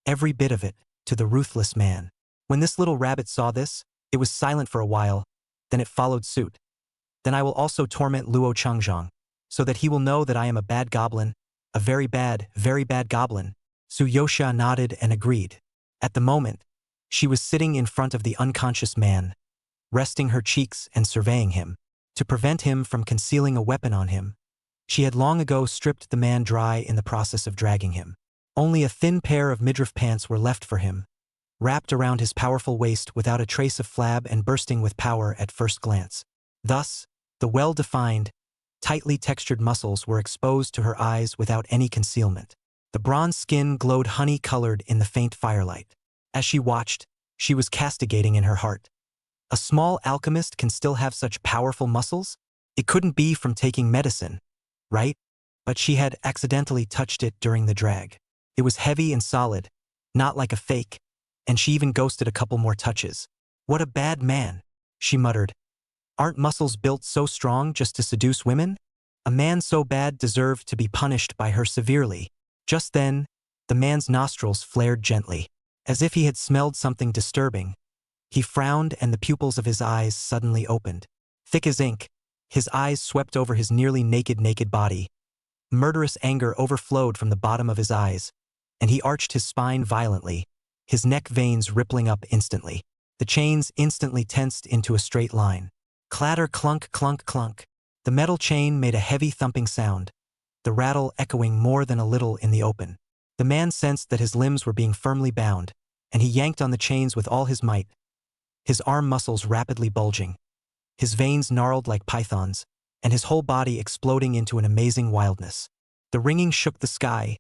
every bit of it, to the ruthless man. When this little rabbit saw this, it was silent for a while, then it followed suit. Then I will also torment Luo Changzhang, so that he will know that I am a bad goblin, a very bad goblin. Su Yoxia nodded and agreed. At the moment, she was sitting in front of the unconscious man, resting her cheeks and surveying him. To prevent him from concealing a weapon on him, she had long ago stripped the man dry in the process of dragging him. Only a thin pair of midriff pants were left for him, wrapped around his powerful waist without a trace of flab and bursting with power at first glance. Thus, the well-defined, tightly textured muscles were exposed to her eyes without any concealment. The bronze skin glowed honey-colored in the faint firelight. As she watched, she was castigating in her heart. A small alchemist can still have such powerful muscles? It couldn't be from taking medicine, right? But she had accidentally touched it during the drag. It was heavy and solid, not like a fake, and she even ghosted a couple more touches. What a bad man, she muttered. Aren't muscles built so strong just to seduce women? A man so bad deserved to be punished by her severely. Just then, the man's nostrils flared gently, as if he had smelled something disturbing. He frowned and the pupils of his eyes suddenly opened. Thick as ink, his eyes swept over his nearly naked body. Murderous anger overflowed from the bottom of his eyes, and he arched his spine violently, his neck veins rippling up instantly. The chains instantly tensed into a straight line. Clatter, clunk, clunk, clunk. The metal chain made a heavy thumping sound, the rattle echoing more than a little in the open. The man sensed that his limbs were being firmly bound, and he yanked on the chains with all his might, his arm muscles rapidly bulging, his veins gnarled like pythons, and his whole body exploding into an amazing wildness. The ringing shook the sky,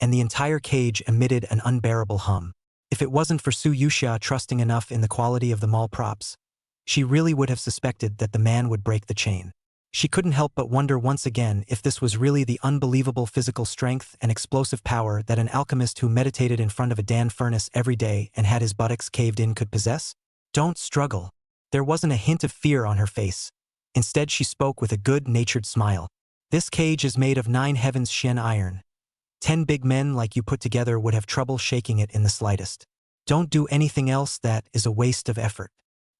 and the entire cage emitted an unbearable hum. If it wasn't for Su Yoxia trusting enough in the quality of the mall props, she really would have suspected that the man would break the chain. She couldn't help but wonder once again if this was really the unbelievable physical strength and explosive power that an alchemist who meditated in front of a Dan furnace every day and had his buttocks caved in could possess. Don't struggle. There wasn't a hint of fear on her face. Instead, she spoke with a good-natured smile. This cage is made of 9 heavens Shen iron. 10 big men like you put together would have trouble shaking it in the slightest. Don't do anything else, that is a waste of effort.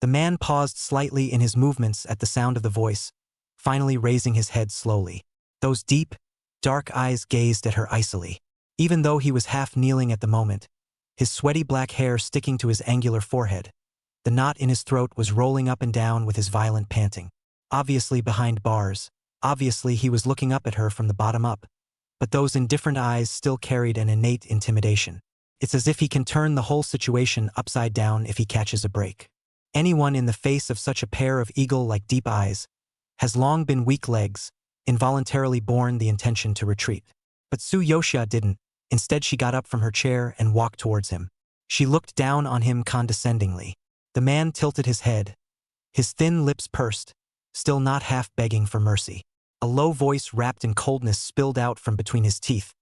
The man paused slightly in his movements at the sound of the voice, finally raising his head slowly. Those deep, dark eyes gazed at her icily. Even though he was half kneeling at the moment, his sweaty black hair sticking to his angular forehead, the knot in his throat was rolling up and down with his violent panting. Obviously behind bars, obviously he was looking up at her from the bottom up, but those indifferent eyes still carried an innate intimidation. It's as if he can turn the whole situation upside down if he catches a break. Anyone in the face of such a pair of eagle-like deep eyes has long been weak legs, involuntarily born the intention to retreat. But Su Yoxia didn't. Instead, she got up from her chair and walked towards him. She looked down on him condescendingly. The man tilted his head. His thin lips pursed, still not half begging for mercy. A low voice wrapped in coldness spilled out from between his teeth.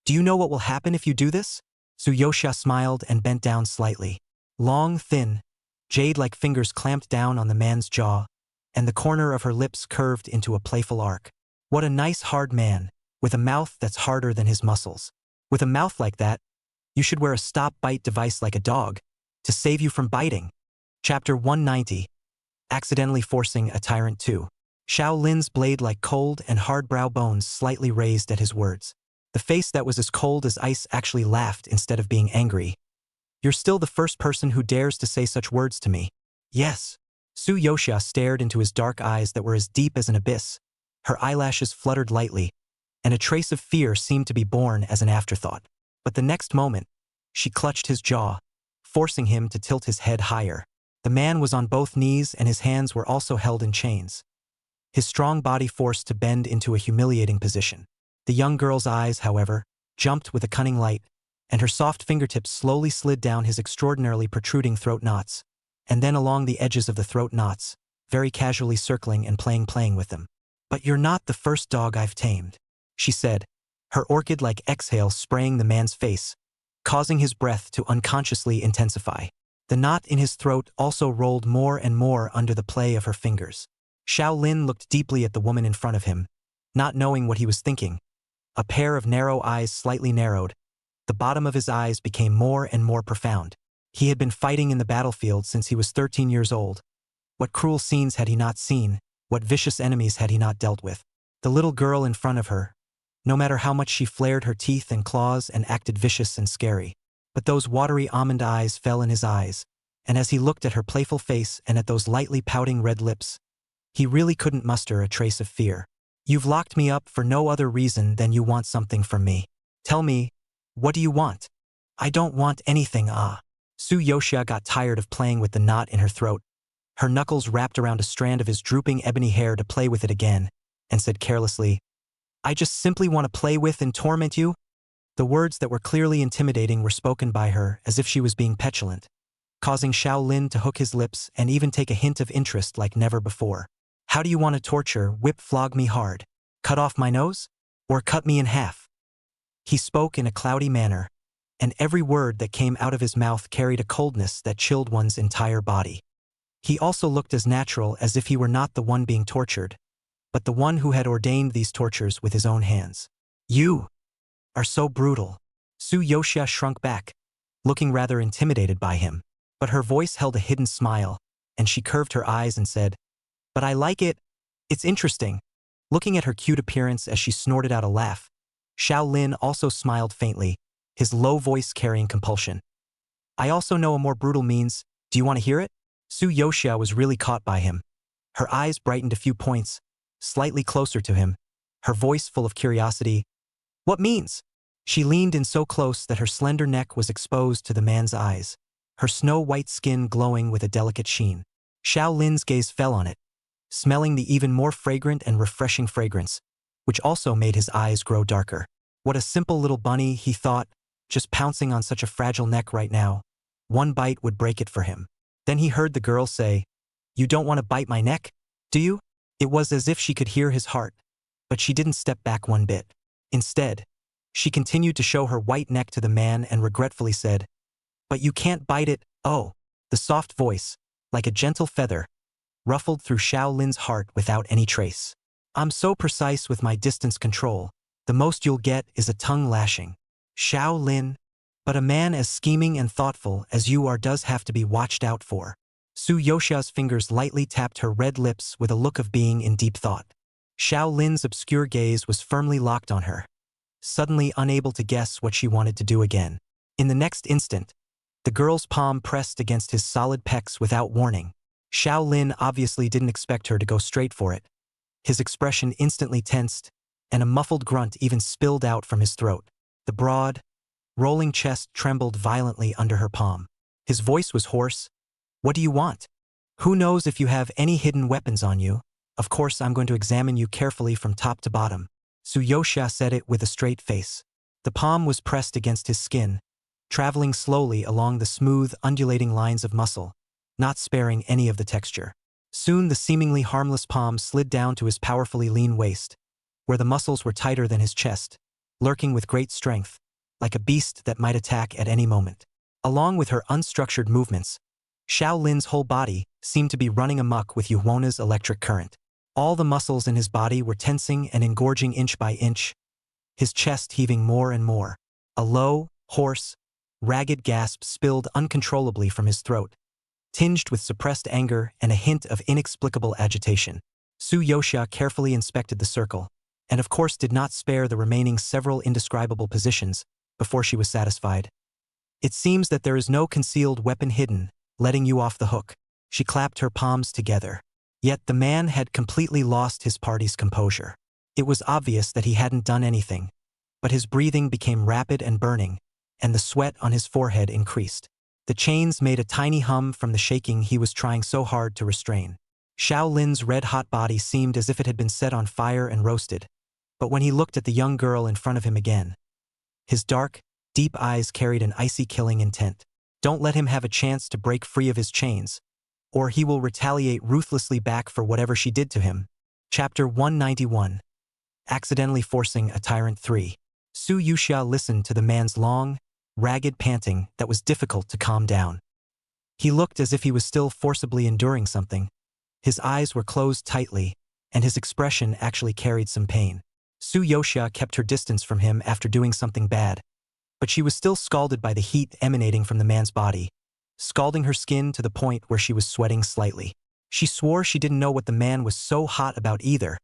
Do you know what will happen if you do this? Su Yoxia smiled and bent down slightly. Long, thin, jade-like fingers clamped down on the man's jaw, and the corner of her lips curved into a playful arc. What a nice hard man, with a mouth that's harder than his muscles. With a mouth like that, you should wear a stop-bite device like a dog, to save you from biting. Chapter 190. Accidentally Forcing a Tyrant 2. Xiao Lin's blade like cold and hard brow bones slightly raised at his words. The face that was as cold as ice actually laughed instead of being angry. You're still the first person who dares to say such words to me. Yes. Su Yoxia stared into his dark eyes that were as deep as an abyss. Her eyelashes fluttered lightly, and a trace of fear seemed to be born as an afterthought. But the next moment, she clutched his jaw, forcing him to tilt his head higher. The man was on both knees and his hands were also held in chains, his strong body forced to bend into a humiliating position. The young girl's eyes, however, jumped with a cunning light, and her soft fingertips slowly slid down his extraordinarily protruding throat knots, and then along the edges of the throat knots, very casually circling and playing with them. But you're not the first dog I've tamed, she said, her orchid-like exhale spraying the man's face, causing his breath to unconsciously intensify. The knot in his throat also rolled more and more under the play of her fingers. Xiao Lin looked deeply at the woman in front of him, not knowing what he was thinking. A pair of narrow eyes slightly narrowed. The bottom of his eyes became more and more profound. He had been fighting in the battlefield since he was 13 years old. What cruel scenes had he not seen? What vicious enemies had he not dealt with? The little girl in front of her, no matter how much she flared her teeth and claws and acted vicious and scary. But those watery almond eyes fell in his eyes, and as he looked at her playful face and at those lightly pouting red lips, he really couldn't muster a trace of fear. You've locked me up for no other reason than you want something from me. Tell me, what do you want? I don't want anything, Su Yoxia got tired of playing with the knot in her throat. Her knuckles wrapped around a strand of his drooping ebony hair to play with it again, and said carelessly, I just simply want to play with and torment you? The words that were clearly intimidating were spoken by her as if she was being petulant, causing Xiao Lin to hook his lips and even take a hint of interest like never before. How do you want to torture, flog me hard, cut off my nose, or cut me in half? He spoke in a cloudy manner, and every word that came out of his mouth carried a coldness that chilled one's entire body. He also looked as natural as if he were not the one being tortured, but the one who had ordained these tortures with his own hands. You are so brutal. Su Yoxia shrunk back, looking rather intimidated by him. But her voice held a hidden smile, and she curved her eyes and said, But I like it. It's interesting. Looking at her cute appearance as she snorted out a laugh, Xiao Lin also smiled faintly, his low voice carrying compulsion. I also know a more brutal means. Do you want to hear it? Su Yoxia was really caught by him. Her eyes brightened a few points, slightly closer to him, her voice full of curiosity. What means? She leaned in so close that her slender neck was exposed to the man's eyes, her snow-white skin glowing with a delicate sheen. Xiao Lin's gaze fell on it, smelling the even more fragrant and refreshing fragrance, which also made his eyes grow darker. What a simple little bunny, he thought, just pouncing on such a fragile neck right now. One bite would break it for him. Then he heard the girl say, You don't want to bite my neck, do you? It was as if she could hear his heart, but she didn't step back one bit. Instead, she continued to show her white neck to the man and regretfully said, But you can't bite it, oh. The soft voice, like a gentle feather, ruffled through Xiao Lin's heart without any trace. I'm so precise with my distance control, the most you'll get is a tongue lashing. Xiao Lin, but a man as scheming and thoughtful as you are does have to be watched out for. Su Yoxia's fingers lightly tapped her red lips with a look of being in deep thought. Xiao Lin's obscure gaze was firmly locked on her, suddenly unable to guess what she wanted to do again. In the next instant, the girl's palm pressed against his solid pecs without warning. Xiao Lin obviously didn't expect her to go straight for it. His expression instantly tensed, and a muffled grunt even spilled out from his throat. The broad, rolling chest trembled violently under her palm. His voice was hoarse. What do you want? Who knows if you have any hidden weapons on you? Of course I'm going to examine you carefully from top to bottom. Su Yoxia said it with a straight face. The palm was pressed against his skin, traveling slowly along the smooth, undulating lines of muscle, not sparing any of the texture. Soon the seemingly harmless palm slid down to his powerfully lean waist, where the muscles were tighter than his chest, lurking with great strength, like a beast that might attack at any moment. Along with her unstructured movements, Xiao Lin's whole body seemed to be running amok with Yuhona's electric current. All the muscles in his body were tensing and engorging inch by inch, his chest heaving more and more. A low, hoarse, ragged gasp spilled uncontrollably from his throat, tinged with suppressed anger and a hint of inexplicable agitation. Su Yoxia carefully inspected the circle, and of course did not spare the remaining several indescribable positions before she was satisfied. It seems that there is no concealed weapon hidden, letting you off the hook. She clapped her palms together. Yet the man had completely lost his party's composure. It was obvious that he hadn't done anything, but his breathing became rapid and burning, and the sweat on his forehead increased. The chains made a tiny hum from the shaking he was trying so hard to restrain. Xiao Lin's red-hot body seemed as if it had been set on fire and roasted, but when he looked at the young girl in front of him again, his dark, deep eyes carried an icy killing intent. Don't let him have a chance to break free of his chains, or he will retaliate ruthlessly back for whatever she did to him. Chapter 191. Accidentally Forcing a Tyrant 3. Su Yoxia listened to the man's long, ragged panting that was difficult to calm down. He looked as if he was still forcibly enduring something. His eyes were closed tightly, and his expression actually carried some pain. Su Yoxia kept her distance from him after doing something bad, but she was still scalded by the heat emanating from the man's body, scalding her skin to the point where she was sweating slightly. She swore she didn't know what the man was so hot about either.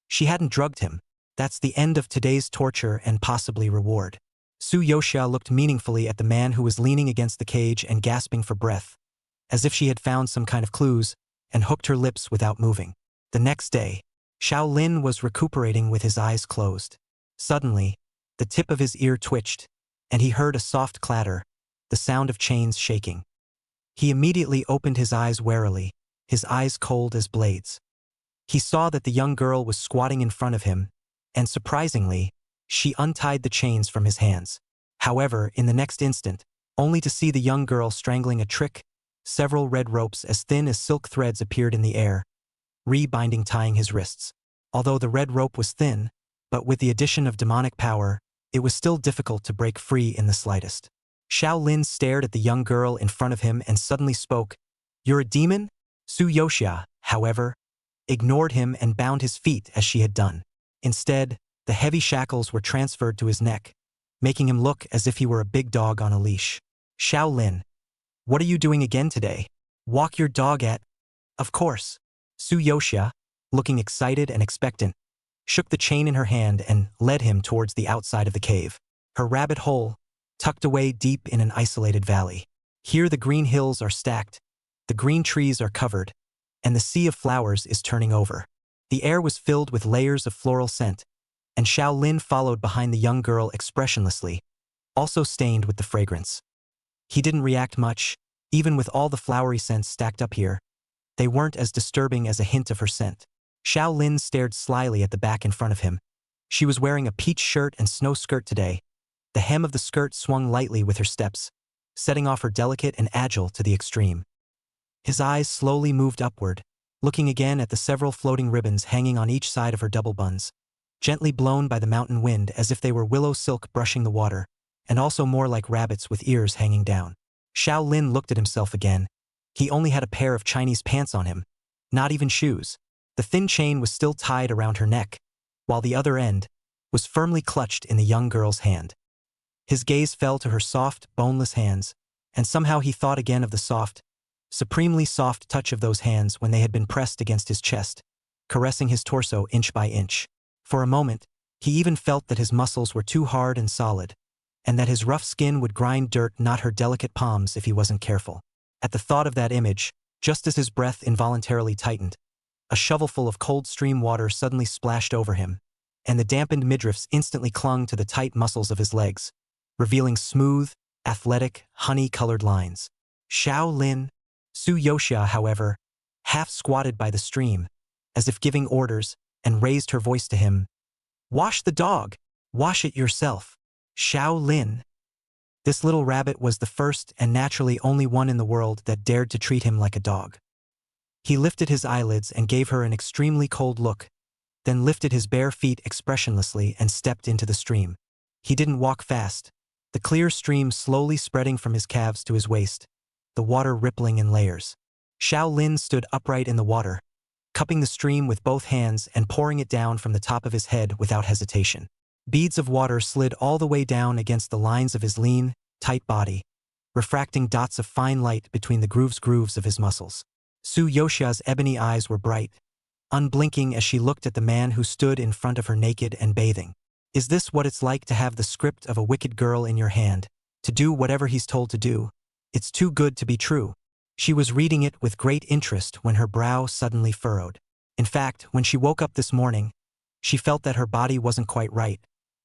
She hadn't drugged him. That's the end of today's torture and possibly reward. Su Yoxia looked meaningfully at the man who was leaning against the cage and gasping for breath, as if she had found some kind of clues, and hooked her lips without moving. The next day, Xiao Lin was recuperating with his eyes closed. Suddenly, the tip of his ear twitched, and he heard a soft clatter, the sound of chains shaking. He immediately opened his eyes warily, his eyes cold as blades. He saw that the young girl was squatting in front of him, and surprisingly, she untied the chains from his hands. However, in the next instant, only to see the young girl strangling a trick, several red ropes as thin as silk threads appeared in the air, rebinding tying his wrists. Although the red rope was thin, but with the addition of demonic power, it was still difficult to break free in the slightest. Xiao Lin stared at the young girl in front of him and suddenly spoke, "You're a demon?" Su Yoxia, however, ignored him and bound his feet as she had done. Instead, the heavy shackles were transferred to his neck, making him look as if he were a big dog on a leash. "Xiao Lin, what are you doing again today? Walk your dog at—" "Of course." Su Yoxia, looking excited and expectant, shook the chain in her hand and led him towards the outside of the cave. Her rabbit hole, tucked away deep in an isolated valley. Here the green hills are stacked, the green trees are covered, and the sea of flowers is turning over. The air was filled with layers of floral scent, and Xiao Lin followed behind the young girl expressionlessly, also stained with the fragrance. He didn't react much, even with all the flowery scents stacked up here. They weren't as disturbing as a hint of her scent. Xiao Lin stared slyly at the back in front of him. She was wearing a peach shirt and snow skirt today. The hem of the skirt swung lightly with her steps, setting off her delicate and agile to the extreme. His eyes slowly moved upward, looking again at the several floating ribbons hanging on each side of her double buns, gently blown by the mountain wind as if they were willow silk brushing the water, and also more like rabbits with ears hanging down. Xiao Lin looked at himself again. He only had a pair of Chinese pants on him, not even shoes. The thin chain was still tied around her neck, while the other end was firmly clutched in the young girl's hand. His gaze fell to her soft, boneless hands, and somehow he thought again of the soft, supremely soft touch of those hands when they had been pressed against his chest, caressing his torso inch by inch. For a moment, he even felt that his muscles were too hard and solid, and that his rough skin would grind dirt not her delicate palms if he wasn't careful. At the thought of that image, just as his breath involuntarily tightened, a shovelful of cold stream water suddenly splashed over him, and the dampened midriffs instantly clung to the tight muscles of his legs, revealing smooth, athletic, honey-colored lines. Xiao Lin, Su Yoxia, however, half squatted by the stream, as if giving orders, and raised her voice to him. "Wash the dog! Wash it yourself! Xiao Lin!" This little rabbit was the first and naturally only one in the world that dared to treat him like a dog. He lifted his eyelids and gave her an extremely cold look, then lifted his bare feet expressionlessly and stepped into the stream. He didn't walk fast, the clear stream slowly spreading from his calves to his waist, the water rippling in layers. Xiao Lin stood upright in the water, cupping the stream with both hands and pouring it down from the top of his head without hesitation. Beads of water slid all the way down against the lines of his lean, tight body, refracting dots of fine light between the grooves of his muscles. Su Yoxia's ebony eyes were bright, unblinking as she looked at the man who stood in front of her naked and bathing. Is this what it's like to have the script of a wicked girl in your hand, to do whatever he's told to do? It's too good to be true. She was reading it with great interest when her brow suddenly furrowed. In fact, when she woke up this morning, she felt that her body wasn't quite right,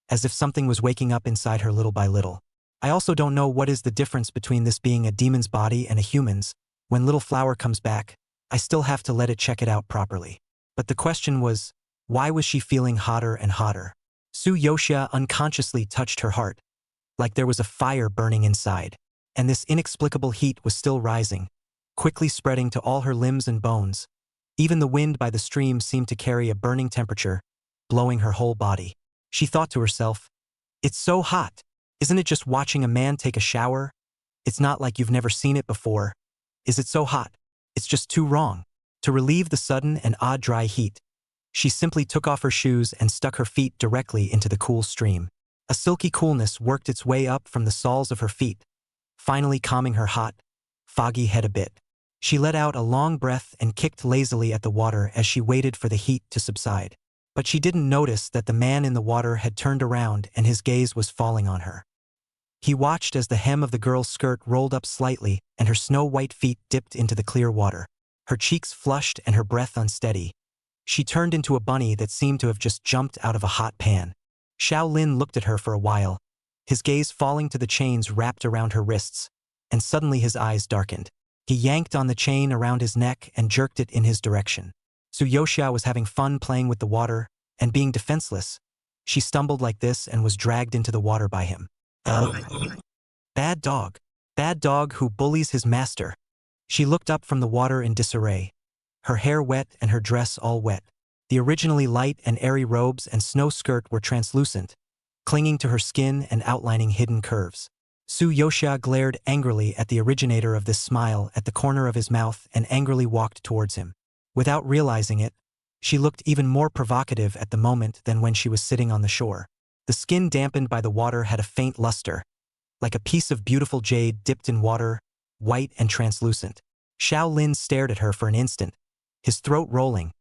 as if something was waking up inside her little by little. I also don't know what is the difference between this being a demon's body and a human's. When little flower comes back, I still have to let it check it out properly. But the question was, why was she feeling hotter and hotter? Su Yoxia unconsciously touched her heart, like there was a fire burning inside, and this inexplicable heat was still rising, quickly spreading to all her limbs and bones. Even the wind by the stream seemed to carry a burning temperature, blowing her whole body. She thought to herself, "It's so hot. Isn't it just watching a man take a shower? It's not like you've never seen it before. Is it so hot? It's just too wrong." To relieve the sudden and odd dry heat, she simply took off her shoes and stuck her feet directly into the cool stream. A silky coolness worked its way up from the soles of her feet, finally calming her hot, foggy head a bit. She let out a long breath and kicked lazily at the water as she waited for the heat to subside. But she didn't notice that the man in the water had turned around and his gaze was falling on her. He watched as the hem of the girl's skirt rolled up slightly and her snow-white feet dipped into the clear water. Her cheeks flushed and her breath unsteady. She turned into a bunny that seemed to have just jumped out of a hot pan. Xiao Lin looked at her for a while, his gaze falling to the chains wrapped around her wrists, and suddenly his eyes darkened. He yanked on the chain around his neck and jerked it in his direction. Su Yoxia was having fun playing with the water, and being defenseless, she stumbled like this and was dragged into the water by him. Bad dog who bullies his master. She looked up from the water in disarray, her hair wet and her dress all wet. The originally light and airy robes and snow skirt were translucent, clinging to her skin and outlining hidden curves. Su Yoxia glared angrily at the originator of this smile at the corner of his mouth and angrily walked towards him. Without realizing it, she looked even more provocative at the moment than when she was sitting on the shore. The skin dampened by the water had a faint luster, like a piece of beautiful jade dipped in water, white and translucent. Xiao Lin stared at her for an instant, his throat rolling,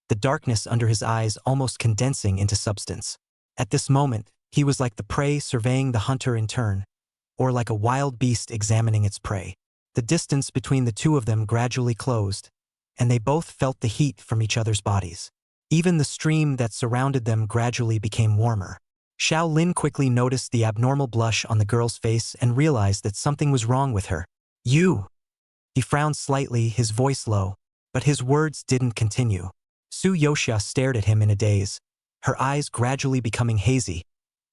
the darkness under his eyes almost condensing into substance. At this moment, he was like the prey surveying the hunter in turn, or like a wild beast examining its prey. The distance between the two of them gradually closed, and they both felt the heat from each other's bodies. Even the stream that surrounded them gradually became warmer. Xiao Lin quickly noticed the abnormal blush on the girl's face and realized that something was wrong with her. "You!" He frowned slightly, his voice low, but his words didn't continue. Su Yoxia stared at him in a daze, her eyes gradually becoming hazy,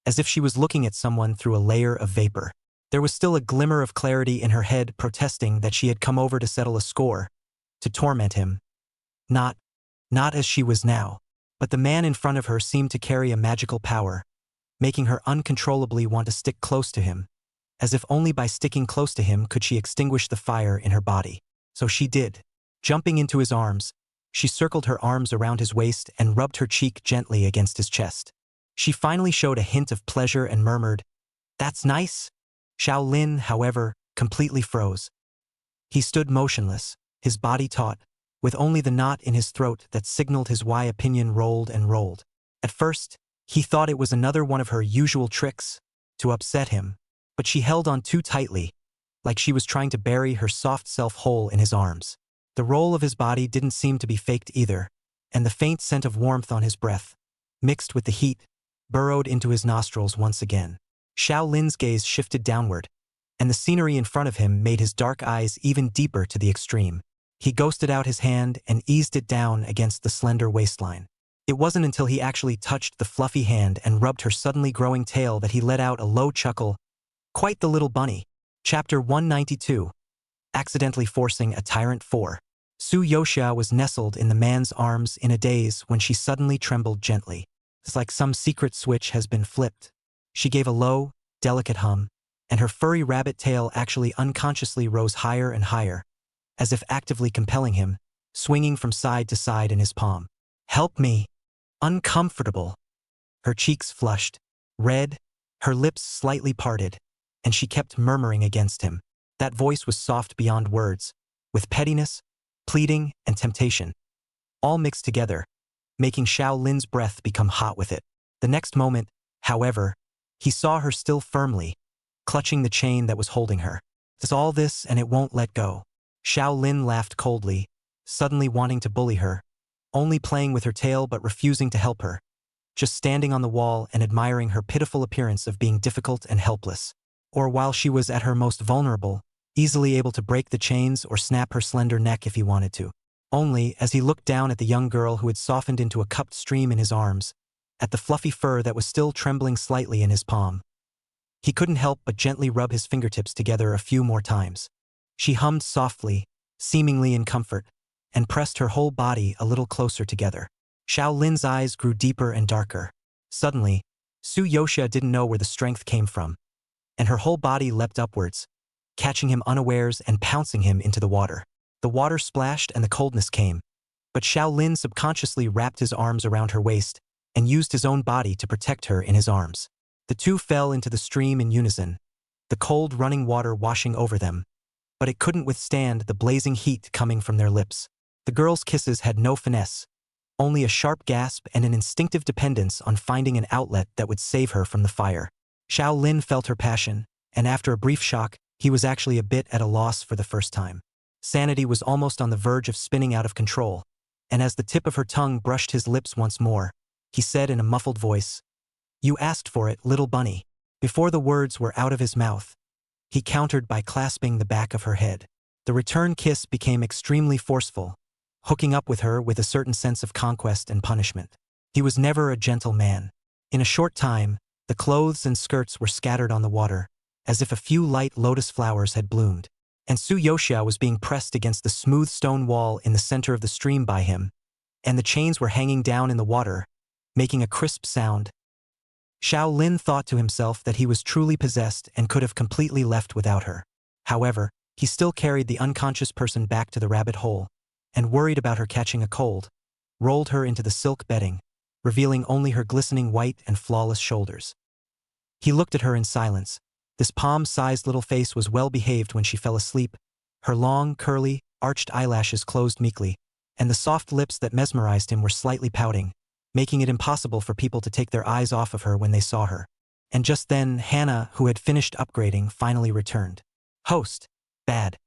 as if she was looking at someone through a layer of vapor. There was still a glimmer of clarity in her head protesting that she had come over to settle a score, to torment him. Not as she was now. But the man in front of her seemed to carry a magical power, making her uncontrollably want to stick close to him, as if only by sticking close to him could she extinguish the fire in her body. So she did. Jumping into his arms, she circled her arms around his waist and rubbed her cheek gently against his chest. She finally showed a hint of pleasure and murmured, "That's nice." Xiao Lin, however, completely froze. He stood motionless, his body taut, with only the knot in his throat that signaled his Y opinion rolled and rolled. At first, he thought it was another one of her usual tricks, to upset him, but she held on too tightly, like she was trying to bury her soft self whole in his arms. The roll of his body didn't seem to be faked either, and the faint scent of warmth on his breath, mixed with the heat, burrowed into his nostrils once again. Xiao Lin's gaze shifted downward, and the scenery in front of him made his dark eyes even deeper to the extreme. He ghosted out his hand and eased it down against the slender waistline. It wasn't until he actually touched the fluffy hand and rubbed her suddenly growing tail that he let out a low chuckle. Quite the little bunny. Chapter 192. Accidentally Forcing a Tyrant 4. Su Yoxia was nestled in the man's arms in a daze when she suddenly trembled gently. It's like some secret switch has been flipped. She gave a low, delicate hum, and her furry rabbit tail actually unconsciously rose higher and higher, as if actively compelling him, swinging from side to side in his palm. "Help me. Uncomfortable." Her cheeks flushed, red, her lips slightly parted, and she kept murmuring against him. That voice was soft beyond words, with pettiness, pleading, and temptation, all mixed together, making Xiao Lin's breath become hot with it. The next moment, however, he saw her still firmly, clutching the chain that was holding her. It's all this and it won't let go. Xiao Lin laughed coldly, suddenly wanting to bully her, only playing with her tail but refusing to help her, just standing on the wall and admiring her pitiful appearance of being difficult and helpless. Or while she was at her most vulnerable, easily able to break the chains or snap her slender neck if he wanted to. Only, as he looked down at the young girl who had softened into a cupped stream in his arms, at the fluffy fur that was still trembling slightly in his palm, he couldn't help but gently rub his fingertips together a few more times. She hummed softly, seemingly in comfort, and pressed her whole body a little closer together. Xiao Lin's eyes grew deeper and darker. Suddenly, Su Yoxia didn't know where the strength came from, and her whole body leapt upwards, catching him unawares and pouncing him into the water. The water splashed and the coldness came, but Xiao Lin subconsciously wrapped his arms around her waist and used his own body to protect her in his arms. The two fell into the stream in unison, the cold running water washing over them, but it couldn't withstand the blazing heat coming from their lips. The girl's kisses had no finesse, only a sharp gasp and an instinctive dependence on finding an outlet that would save her from the fire. Xiao Lin felt her passion, and after a brief shock, he was actually a bit at a loss for the first time. Sanity was almost on the verge of spinning out of control, and as the tip of her tongue brushed his lips once more, he said in a muffled voice, "You asked for it, little bunny." Before the words were out of his mouth, he countered by clasping the back of her head. The return kiss became extremely forceful, hooking up with her with a certain sense of conquest and punishment. He was never a gentle man. In a short time, the clothes and skirts were scattered on the water, as if a few light lotus flowers had bloomed, and Su Yoxia was being pressed against the smooth stone wall in the center of the stream by him, and the chains were hanging down in the water, making a crisp sound. Xiao Lin thought to himself that he was truly possessed and could have completely left without her. However, he still carried the unconscious person back to the rabbit hole, and worried about her catching a cold, rolled her into the silk bedding, revealing only her glistening white and flawless shoulders. He looked at her in silence. This palm-sized little face was well behaved when she fell asleep, her long, curly, arched eyelashes closed meekly, and the soft lips that mesmerized him were slightly pouting, making it impossible for people to take their eyes off of her when they saw her. And just then, Hannah, who had finished upgrading, finally returned. "Host. Bad.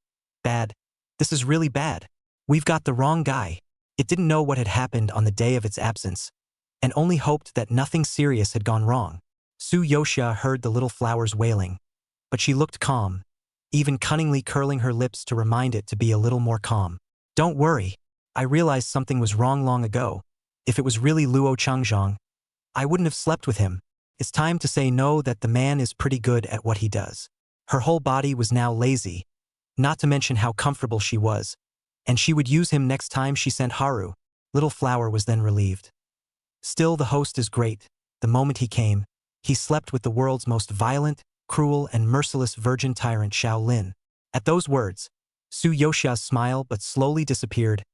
Bad. This is really bad. We've got the wrong guy." It didn't know what had happened on the day of its absence, and only hoped that nothing serious had gone wrong. Su Yoxia heard the little flowers wailing, but she looked calm, even cunningly curling her lips to remind it to be a little more calm. "Don't worry. I realized something was wrong long ago. If it was really Luo Changzhong, I wouldn't have slept with him. It's time to say no, that the man is pretty good at what he does." Her whole body was now lazy, not to mention how comfortable she was, and she would use him next time she sent Haru. Little Flower was then relieved. Still, the host is great. The moment he came, he slept with the world's most violent, cruel, and merciless virgin tyrant Xiao Lin. At those words, Su Yoxia's smile but slowly disappeared.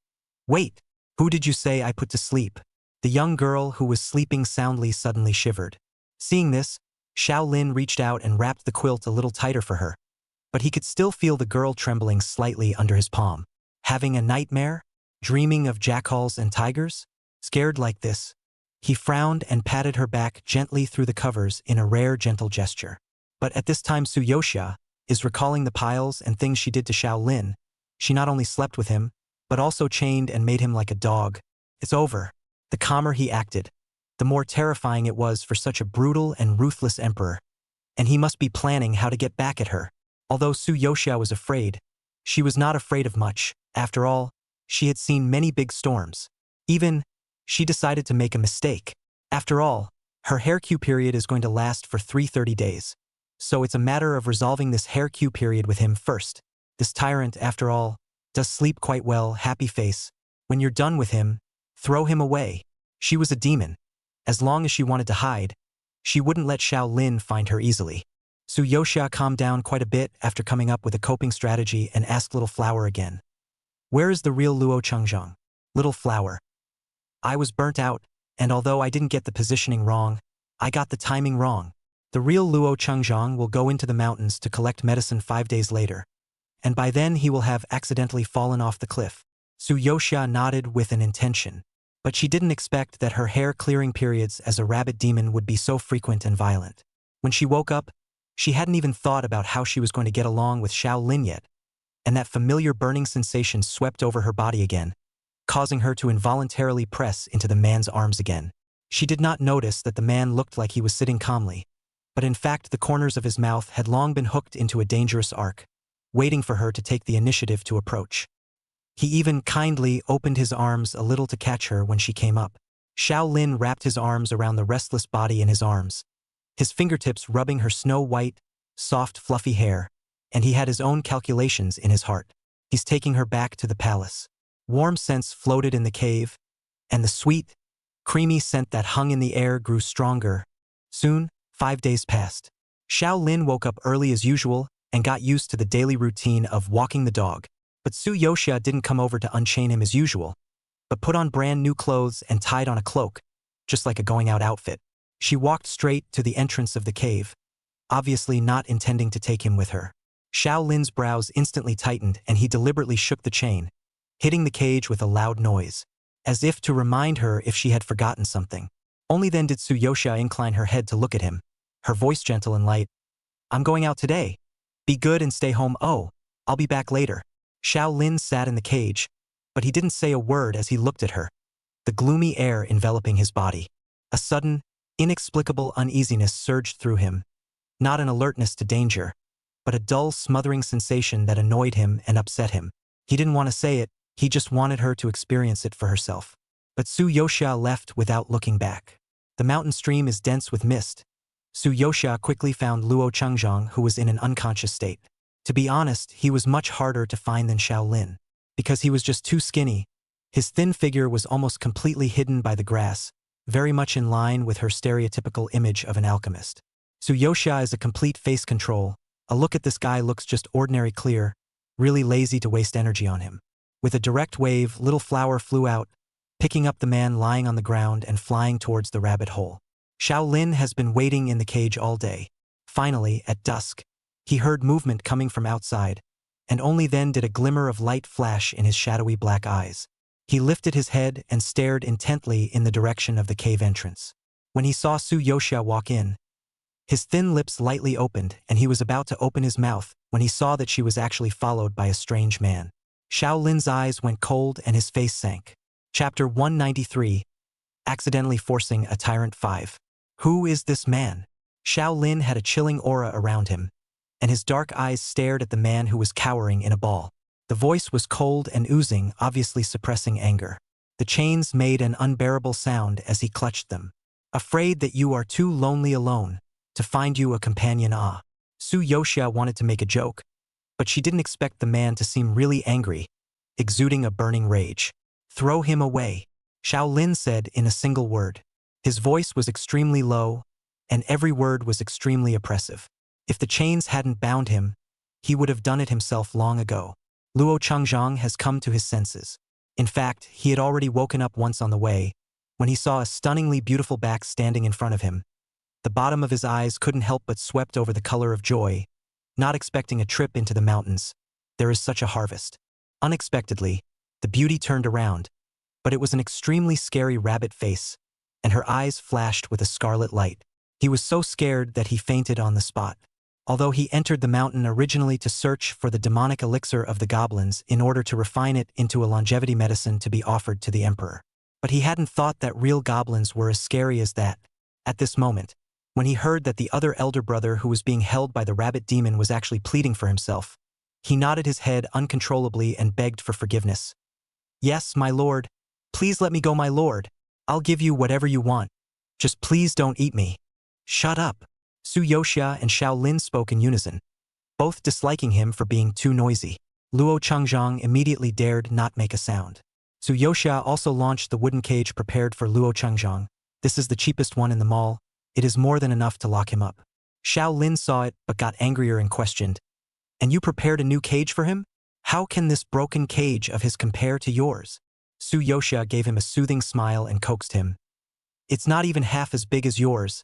"Wait, who did you say I put to sleep?" The young girl who was sleeping soundly suddenly shivered. Seeing this, Xiao Lin reached out and wrapped the quilt a little tighter for her, but he could still feel the girl trembling slightly under his palm. Having a nightmare? Dreaming of jackals and tigers? Scared like this? He frowned and patted her back gently through the covers in a rare gentle gesture. But at this time Su Yoxia is recalling the piles and things she did to Xiao Lin. She not only slept with him, but also chained and made him like a dog. It's over. The calmer he acted, the more terrifying it was for such a brutal and ruthless emperor. And he must be planning how to get back at her. Although Su Yoxia was afraid, she was not afraid of much. After all, she had seen many big storms. Even, she decided to make a mistake. After all, her hair Q period is going to last for 330 days. So it's a matter of resolving this hair Q period with him first. This tyrant, after all, does sleep quite well. Happy face. When you're done with him, throw him away. She was a demon. As long as she wanted to hide, she wouldn't let Xiao Lin find her easily. Su Yoxia calmed down quite a bit after coming up with a coping strategy and asked Little Flower again. "Where is the real Luo Changzhong?" "Little Flower. I was burnt out, and although I didn't get the positioning wrong, I got the timing wrong. The real Luo Chengjiang will go into the mountains to collect medicine 5 days later. And by then he will have accidentally fallen off the cliff. Su Yoxia nodded with an intention. But she didn't expect that her hair-clearing periods as a rabbit demon would be so frequent and violent. When she woke up, she hadn't even thought about how she was going to get along with Xiao Lin yet, and that familiar burning sensation swept over her body again, causing her to involuntarily press into the man's arms again. She did not notice that the man looked like he was sitting calmly, but in fact the corners of his mouth had long been hooked into a dangerous arc, waiting for her to take the initiative to approach. He even kindly opened his arms a little to catch her when she came up. Xiao Lin wrapped his arms around the restless body in his arms, his fingertips rubbing her snow-white, soft, fluffy hair, and he had his own calculations in his heart. He's taking her back to the palace. Warm scents floated in the cave, and the sweet, creamy scent that hung in the air grew stronger. Soon, 5 days passed. Xiao Lin woke up early as usual and got used to the daily routine of walking the dog. But Su Yoxia didn't come over to unchain him as usual, but put on brand new clothes and tied on a cloak, just like a going-out outfit. She walked straight to the entrance of the cave, obviously not intending to take him with her. Xiao Lin's brows instantly tightened and he deliberately shook the chain, hitting the cage with a loud noise, as if to remind her if she had forgotten something. Only then did Su Yoxia incline her head to look at him, her voice gentle and light. "I'm going out today. Be good and stay home. Oh, I'll be back later." Xiao Lin sat in the cage, but he didn't say a word as he looked at her, the gloomy air enveloping his body. A sudden, inexplicable uneasiness surged through him, not an alertness to danger, but a dull, smothering sensation that annoyed him and upset him. He didn't want to say it, he just wanted her to experience it for herself. But Su Yoxia left without looking back. The mountain stream is dense with mist. Su Yoxia quickly found Luo Chengjiang, who was in an unconscious state. To be honest, he was much harder to find than Xiao Lin, because he was just too skinny. His thin figure was almost completely hidden by the grass, very much in line with her stereotypical image of an alchemist. Su Yoxia is a complete face control. A look at this guy looks just ordinary clear, really lazy to waste energy on him. With a direct wave, Little Flower flew out, picking up the man lying on the ground and flying towards the rabbit hole. Xiao Lin has been waiting in the cage all day. Finally, at dusk, he heard movement coming from outside, and only then did a glimmer of light flash in his shadowy black eyes. He lifted his head and stared intently in the direction of the cave entrance. When he saw Su Yoxia walk in, his thin lips lightly opened and he was about to open his mouth when he saw that she was actually followed by a strange man. Xiao Lin's eyes went cold and his face sank. Chapter 193, Accidentally Forcing a Tyrant 5. Who is this man? Xiao Lin had a chilling aura around him, and his dark eyes stared at the man who was cowering in a ball. The voice was cold and oozing, obviously suppressing anger. The chains made an unbearable sound as he clutched them. "Afraid that you are too lonely alone to find you a companion." Su Yoxia wanted to make a joke, but she didn't expect the man to seem really angry, exuding a burning rage. "Throw him away," Xiao Lin said in a single word. His voice was extremely low, and every word was extremely oppressive. If the chains hadn't bound him, he would have done it himself long ago. Luo Chengjiang has come to his senses. In fact, he had already woken up once on the way, when he saw a stunningly beautiful back standing in front of him. The bottom of his eyes couldn't help but swept over the color of joy, not expecting a trip into the mountains. There is such a harvest. Unexpectedly, the beauty turned around, but it was an extremely scary rabbit face, and her eyes flashed with a scarlet light. He was so scared that he fainted on the spot. Although he entered the mountain originally to search for the demonic elixir of the goblins in order to refine it into a longevity medicine to be offered to the emperor. But he hadn't thought that real goblins were as scary as that. At this moment, when he heard that the other elder brother who was being held by the rabbit demon was actually pleading for himself, he nodded his head uncontrollably and begged for forgiveness. "Yes, my lord. Please let me go, my lord. I'll give you whatever you want. Just please don't eat me." "Shut up." Su Yoxia and Xiao Lin spoke in unison, both disliking him for being too noisy. Luo Chengjiang immediately dared not make a sound. Su Yoxia also launched the wooden cage prepared for Luo Chengjiang. "This is the cheapest one in the mall. It is more than enough to lock him up." Xiao Lin saw it but got angrier and questioned, "And you prepared a new cage for him? How can this broken cage of his compare to yours?" Su Yoxia gave him a soothing smile and coaxed him. "It's not even half as big as yours,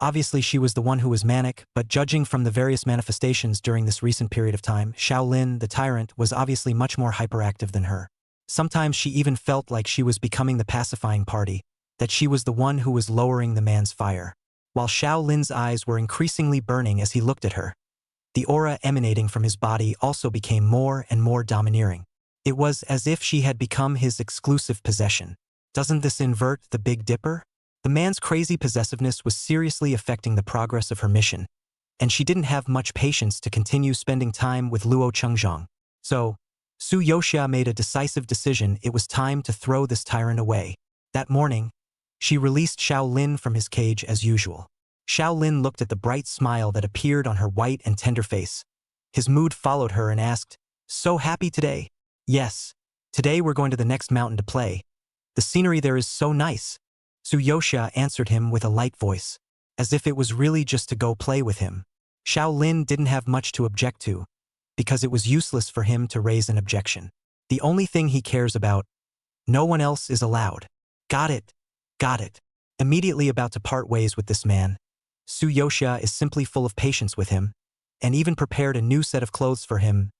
Obviously she was the one who was manic, but judging from the various manifestations during this recent period of time, Shaolin, the tyrant, was obviously much more hyperactive than her. Sometimes she even felt like she was becoming the pacifying party, that she was the one who was lowering the man's fire. While Shaolin's eyes were increasingly burning as he looked at her, the aura emanating from his body also became more and more domineering. It was as if she had become his exclusive possession. Doesn't this invert the Big Dipper? The man's crazy possessiveness was seriously affecting the progress of her mission, and she didn't have much patience to continue spending time with Luo Chengzhong. So, Su Yoxia made a decisive decision. It was time to throw this tyrant away. That morning, she released Shaolin from his cage as usual. Shaolin looked at the bright smile that appeared on her white and tender face. His mood followed her and asked, "So happy today?" "Yes. Today we're going to the next mountain to play. The scenery there is so nice." Su Yoxia answered him with a light voice, as if it was really just to go play with him. Shaolin didn't have much to object to, because it was useless for him to raise an objection. The only thing he cares about, no one else is allowed. Got it. Got it. Immediately about to part ways with this man, Su Yoxia is simply full of patience with him, and even prepared a new set of clothes for him.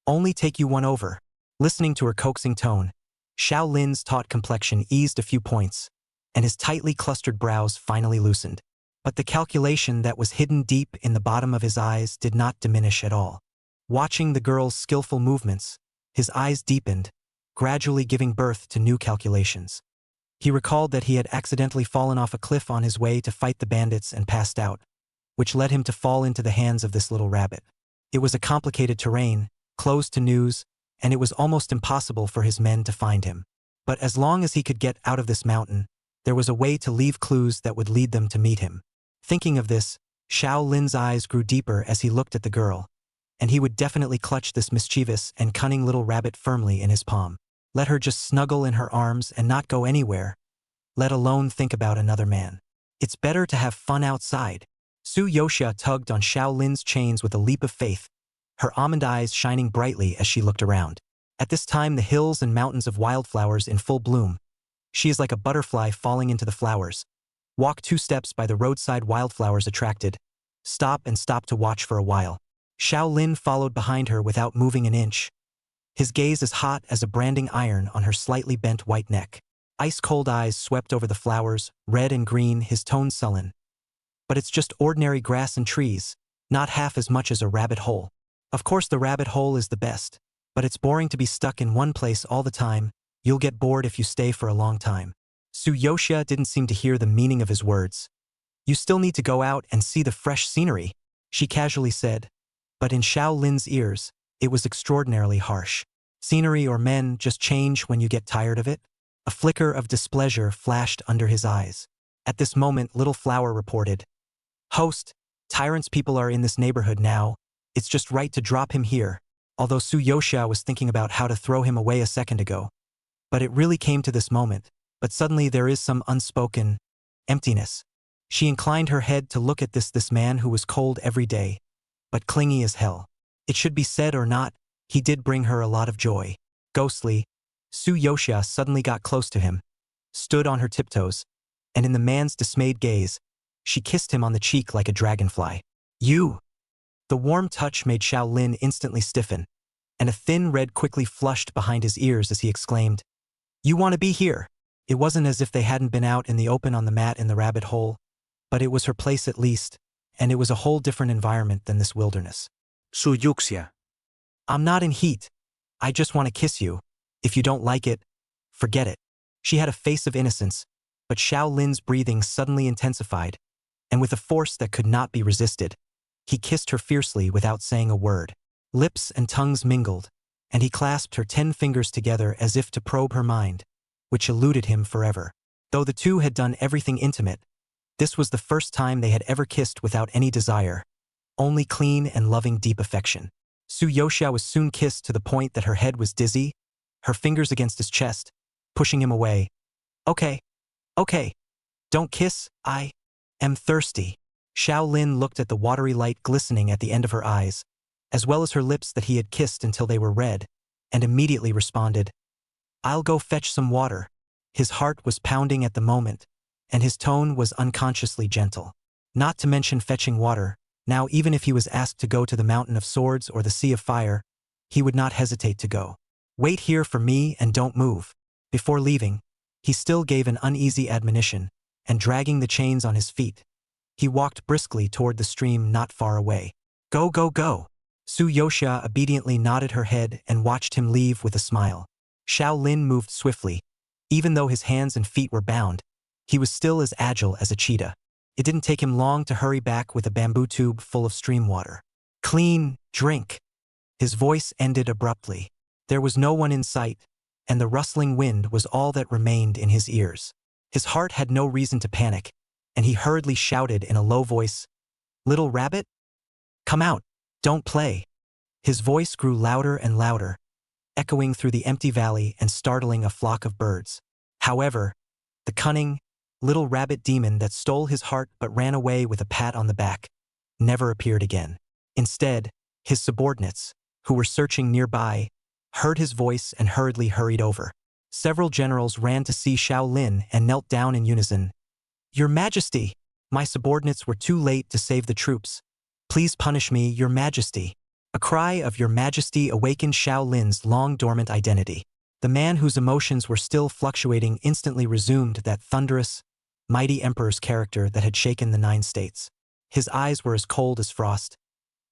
"Only take you one over." Listening to her coaxing tone, Shaolin's taut complexion eased a few points, and his tightly clustered brows finally loosened. But the calculation that was hidden deep in the bottom of his eyes did not diminish at all. Watching the girl's skillful movements, his eyes deepened, gradually giving birth to new calculations. He recalled that he had accidentally fallen off a cliff on his way to fight the bandits and passed out, which led him to fall into the hands of this little rabbit. It was a complicated terrain, closed to news, and it was almost impossible for his men to find him. But as long as he could get out of this mountain, there was a way to leave clues that would lead them to meet him. Thinking of this, Shaolin's eyes grew deeper as he looked at the girl, and he would definitely clutch this mischievous and cunning little rabbit firmly in his palm. Let her just snuggle in her arms and not go anywhere, let alone think about another man. It's better to have fun outside. Su Yoxia tugged on Shaolin's chains with a leap of faith, her almond eyes shining brightly as she looked around. At this time the hills and mountains of wildflowers in full bloom. She is like a butterfly falling into the flowers. Walk 2 steps by the roadside wildflowers attracted. Stop to watch for a while. Shaolin followed behind her without moving an inch. His gaze as hot as a branding iron on her slightly bent white neck. Ice-cold eyes swept over the flowers, red and green, his tone sullen. But it's just ordinary grass and trees, not half as much as a rabbit hole. Of course the rabbit hole is the best, but it's boring to be stuck in one place all the time. You'll get bored if you stay for a long time. Su Yoxia didn't seem to hear the meaning of his words. "You still need to go out and see the fresh scenery," she casually said. But in Shaolin's ears, it was extraordinarily harsh. Scenery or men just change when you get tired of it? A flicker of displeasure flashed under his eyes. At this moment, Little Flower reported, "Host, Tyrant's people are in this neighborhood now. It's just right to drop him here," although Su Yoxia was thinking about how to throw him away a second ago. But it really came to this moment. But suddenly there is some unspoken emptiness. She inclined her head to look at this man who was cold every day, but clingy as hell. It should be said or not, he did bring her a lot of joy. Ghostly, Su Yoxia suddenly got close to him, stood on her tiptoes, and in the man's dismayed gaze, she kissed him on the cheek like a dragonfly. "You!" The warm touch made Shaolin instantly stiffen, and a thin red quickly flushed behind his ears as he exclaimed, "You want to be here?" It wasn't as if they hadn't been out in the open on the mat in the rabbit hole, but it was her place at least, and it was a whole different environment than this wilderness. Su Yoxia. "I'm not in heat. I just want to kiss you. If you don't like it, forget it." She had a face of innocence, but Shaolin's breathing suddenly intensified, and with a force that could not be resisted, he kissed her fiercely without saying a word. Lips and tongues mingled, and he clasped her 10 fingers together as if to probe her mind, which eluded him forever. Though the two had done everything intimate, this was the first time they had ever kissed without any desire, only clean and loving deep affection. Su Yoxia was soon kissed to the point that her head was dizzy, her fingers against his chest, pushing him away. Okay. Don't kiss, I am thirsty." Shaolin looked at the watery light glistening at the end of her eyes, as well as her lips that he had kissed until they were red, and immediately responded, "I'll go fetch some water." His heart was pounding at the moment, and his tone was unconsciously gentle. Not to mention fetching water. Now even if he was asked to go to the Mountain of Swords or the Sea of Fire, he would not hesitate to go. Wait here for me and don't move. Before leaving, he still gave an uneasy admonition, and dragging the chains on his feet, he walked briskly toward the stream not far away. Go, go, go! Su Yoxia obediently nodded her head and watched him leave with a smile. Shaolin moved swiftly. Even though his hands and feet were bound, he was still as agile as a cheetah. It didn't take him long to hurry back with a bamboo tube full of stream water. Clean, drink! His voice ended abruptly. There was no one in sight, and the rustling wind was all that remained in his ears. His heart had no reason to panic, and he hurriedly shouted in a low voice, "Little rabbit? Come out, don't play." His voice grew louder and louder, echoing through the empty valley and startling a flock of birds. However, the cunning, little rabbit demon that stole his heart but ran away with a pat on the back never appeared again. Instead, his subordinates, who were searching nearby, heard his voice and hurriedly hurried over. Several generals ran to see Shaolin and knelt down in unison. "Your Majesty! My subordinates were too late to save the troops. Please punish me, Your Majesty." A cry of "Your Majesty" awakened Shaolin's long-dormant identity. The man whose emotions were still fluctuating instantly resumed that thunderous, mighty emperor's character that had shaken the 9 states. His eyes were as cold as frost.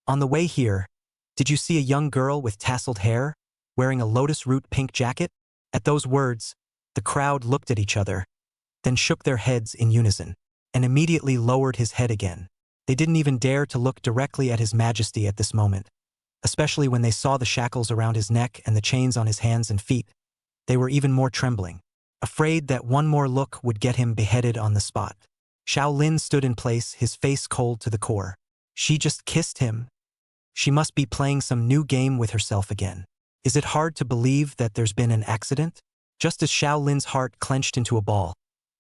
"On the way here, did you see a young girl with tasseled hair, wearing a lotus root pink jacket?" At those words, the crowd looked at each other, then shook their heads in unison, and immediately lowered his head again. They didn't even dare to look directly at His Majesty at this moment, especially when they saw the shackles around his neck and the chains on his hands and feet. They were even more trembling, afraid that one more look would get him beheaded on the spot. Shaolin stood in place, his face cold to the core. She just kissed him. She must be playing some new game with herself again. Is it hard to believe that there's been an accident? Just as Shaolin's heart clenched into a ball,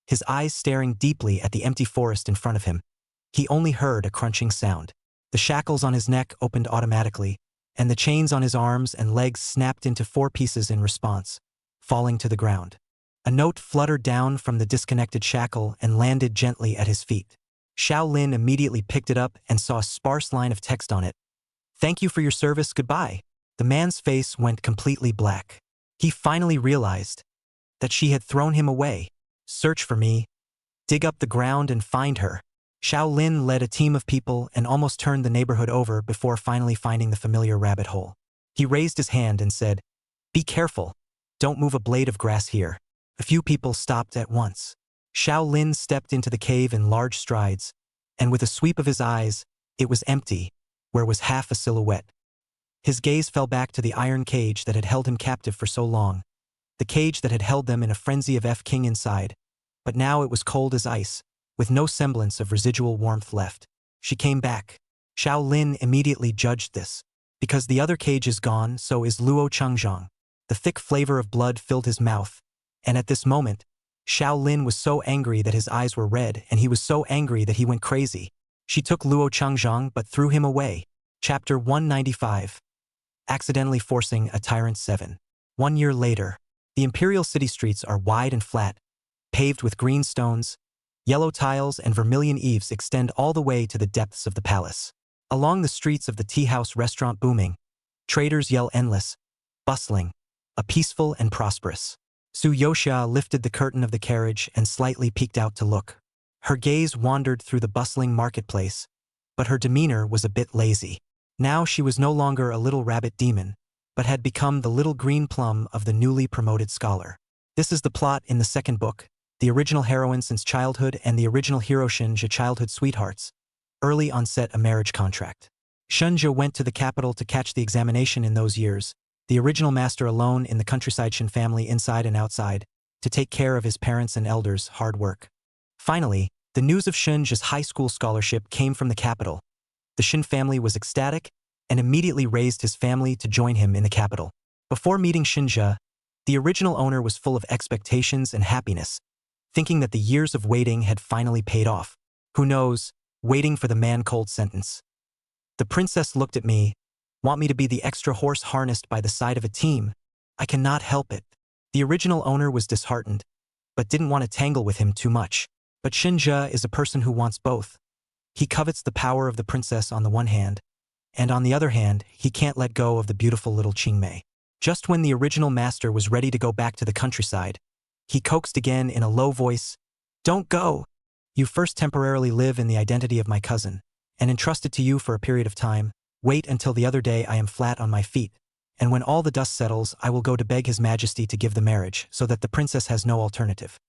his eyes staring deeply at the empty forest in front of him, he only heard a crunching sound. The shackles on his neck opened automatically, and the chains on his arms and legs snapped into 4 pieces in response, falling to the ground. A note fluttered down from the disconnected shackle and landed gently at his feet. Shaolin immediately picked it up and saw a sparse line of text on it. "Thank you for your service, goodbye." The man's face went completely black. He finally realized that she had thrown him away. "Search for me. Dig up the ground and find her." Shaolin led a team of people and almost turned the neighborhood over before finally finding the familiar rabbit hole. He raised his hand and said, "Be careful. Don't move a blade of grass here." A few people stopped at once. Shaolin stepped into the cave in large strides, and with a sweep of his eyes, it was empty, where was half a silhouette. His gaze fell back to the iron cage that had held him captive for so long, the cage that had held them in a frenzy of F-King inside, but now it was cold as ice, with no semblance of residual warmth left. She came back. Shaolin immediately judged this. Because the other cage is gone, so is Luo Changzhang. The thick flavor of blood filled his mouth, and at this moment, Shaolin was so angry that his eyes were red, and he was so angry that he went crazy. She took Luo Changzhang but threw him away. Chapter 195. Accidentally Forcing a Tyrant 7. 1 year later, the imperial city streets are wide and flat, paved with green stones. Yellow tiles and vermilion eaves extend all the way to the depths of the palace. Along the streets of the tea house restaurant booming, traders yell endless, bustling, a peaceful and prosperous. Su Yoxia lifted the curtain of the carriage and slightly peeked out to look. Her gaze wandered through the bustling marketplace, but her demeanor was a bit lazy. Now she was no longer a little rabbit demon, but had become the little green plum of the newly promoted scholar. This is the plot in the 2nd book, the original heroine since childhood and the original hero Shinja childhood sweethearts. Early onset a marriage contract. Shinja went to the capital to catch the examination in those years, the original master alone in the countryside Shin family inside and outside, to take care of his parents and elders' hard work. Finally, the news of Shinja's high school scholarship came from the capital. The Shin family was ecstatic and immediately raised his family to join him in the capital. Before meeting Shinja, the original owner was full of expectations and happiness, thinking that the years of waiting had finally paid off. Who knows, waiting for the man-cold sentence. The princess looked at me, want me to be the extra horse harnessed by the side of a team. I cannot help it. The original owner was disheartened, but didn't want to tangle with him too much. But Shinja is a person who wants both. He covets the power of the princess on the one hand, and on the other hand, he can't let go of the beautiful little Qingmei. Just when the original master was ready to go back to the countryside, he coaxed again in a low voice, "Don't go! You first temporarily live in the identity of my cousin, and entrusted to you for a period of time. Wait until the other day I am flat on my feet, and when all the dust settles I will go to beg his majesty to give the marriage so that the princess has no alternative."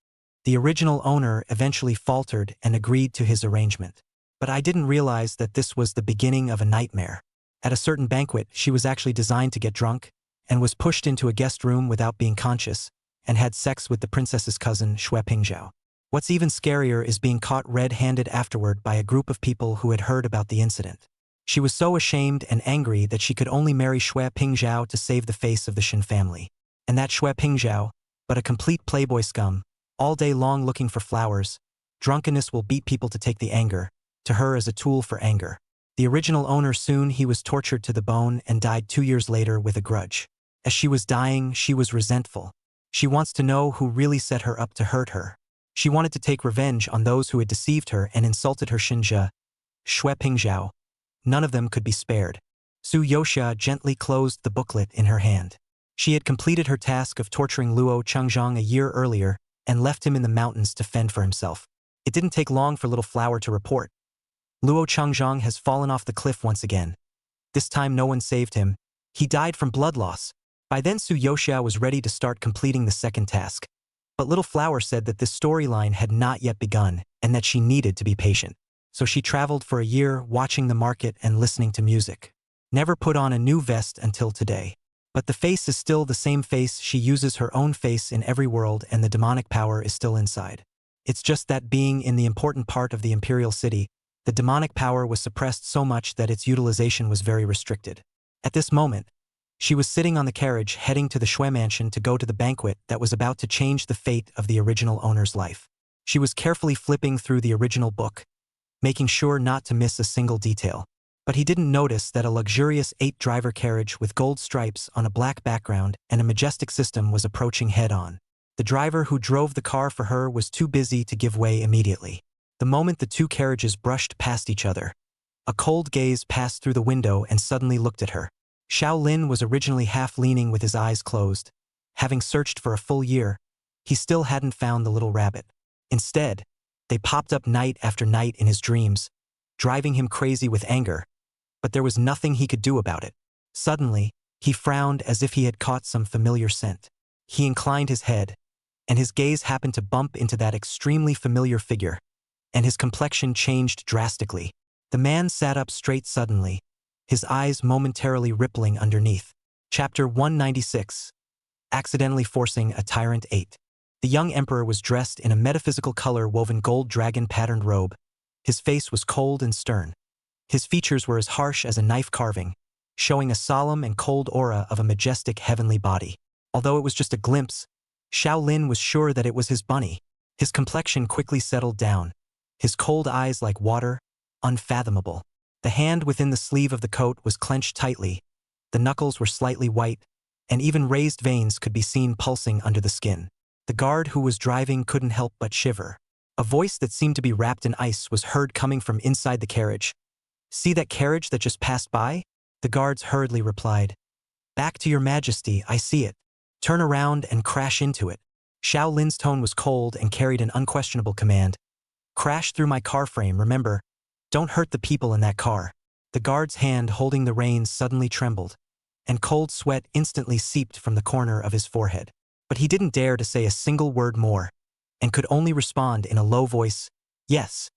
The original owner eventually faltered and agreed to his arrangement. But I didn't realize that this was the beginning of a nightmare. At a certain banquet, she was actually designed to get drunk, and was pushed into a guest room without being conscious, and had sex with the princess's cousin, Xue Pingzhao. What's even scarier is being caught red-handed afterward by a group of people who had heard about the incident. She was so ashamed and angry that she could only marry Xue Pingzhao to save the face of the Shen family. And that Xue Pingzhao, but a complete playboy scum, all day long looking for flowers. Drunkenness will beat people to take the anger, to her as a tool for anger. The original owner soon he was tortured to the bone and died 2 years later with a grudge. As she was dying, she was resentful. She wants to know who really set her up to hurt her. She wanted to take revenge on those who had deceived her and insulted her Xinjia, Xue Pingzhao. None of them could be spared. Su Yoxia gently closed the booklet in her hand. She had completed her task of torturing Luo Changzhang a year earlier and left him in the mountains to fend for himself. It didn't take long for Little Flower to report. Luo Changzhang has fallen off the cliff once again. This time no one saved him. He died from blood loss. By then Su Yoxia was ready to start completing the second task. But Little Flower said that this storyline had not yet begun and that she needed to be patient. So she traveled for a year watching the market and listening to music. Never put on a new vest until today. But the face is still the same face. She uses her own face in every world and the demonic power is still inside. It's just that being in the important part of the imperial city, the demonic power was suppressed so much that its utilization was very restricted. At this moment, she was sitting on the carriage heading to the Xue mansion to go to the banquet that was about to change the fate of the original owner's life. She was carefully flipping through the original book, making sure not to miss a single detail. But he didn't notice that a luxurious 8-driver carriage with gold stripes on a black background and a majestic system was approaching head-on. The driver who drove the car for her was too busy to give way immediately. The moment the two carriages brushed past each other, a cold gaze passed through the window and suddenly looked at her. Xiao Lin was originally half-leaning with his eyes closed. Having searched for a full year, he still hadn't found the little rabbit. Instead, they popped up night after night in his dreams, driving him crazy with anger. But there was nothing he could do about it. Suddenly, he frowned as if he had caught some familiar scent. He inclined his head, and his gaze happened to bump into that extremely familiar figure, and his complexion changed drastically. The man sat up straight suddenly, his eyes momentarily rippling underneath. Chapter 196. Accidentally Forcing a Tyrant 8. The young emperor was dressed in a metaphysical color-woven gold dragon-patterned robe. His face was cold and stern. His features were as harsh as a knife carving, showing a solemn and cold aura of a majestic heavenly body. Although it was just a glimpse, Xiao Lin was sure that it was his bunny. His complexion quickly settled down, his cold eyes like water, unfathomable. The hand within the sleeve of the coat was clenched tightly, the knuckles were slightly white, and even raised veins could be seen pulsing under the skin. The guard who was driving couldn't help but shiver. A voice that seemed to be wrapped in ice was heard coming from inside the carriage. "See that carriage that just passed by?" The guards hurriedly replied. "Back to your majesty, I see it. Turn around and crash into it." Xiao Lin's tone was cold and carried an unquestionable command. "Crash through my car frame, remember. Don't hurt the people in that car." The guard's hand holding the reins suddenly trembled, and cold sweat instantly seeped from the corner of his forehead. But he didn't dare to say a single word more, and could only respond in a low voice, "Yes."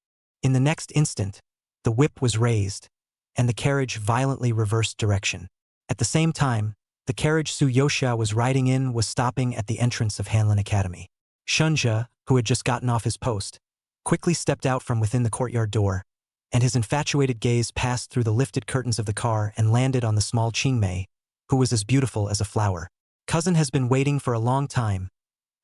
In the next instant, the whip was raised, and the carriage violently reversed direction. At the same time, the carriage Su Yoxia was riding in was stopping at the entrance of Hanlin Academy. Shunjia, who had just gotten off his post, quickly stepped out from within the courtyard door, and his infatuated gaze passed through the lifted curtains of the car and landed on the small Qingmei, who was as beautiful as a flower. "Cousin has been waiting for a long time.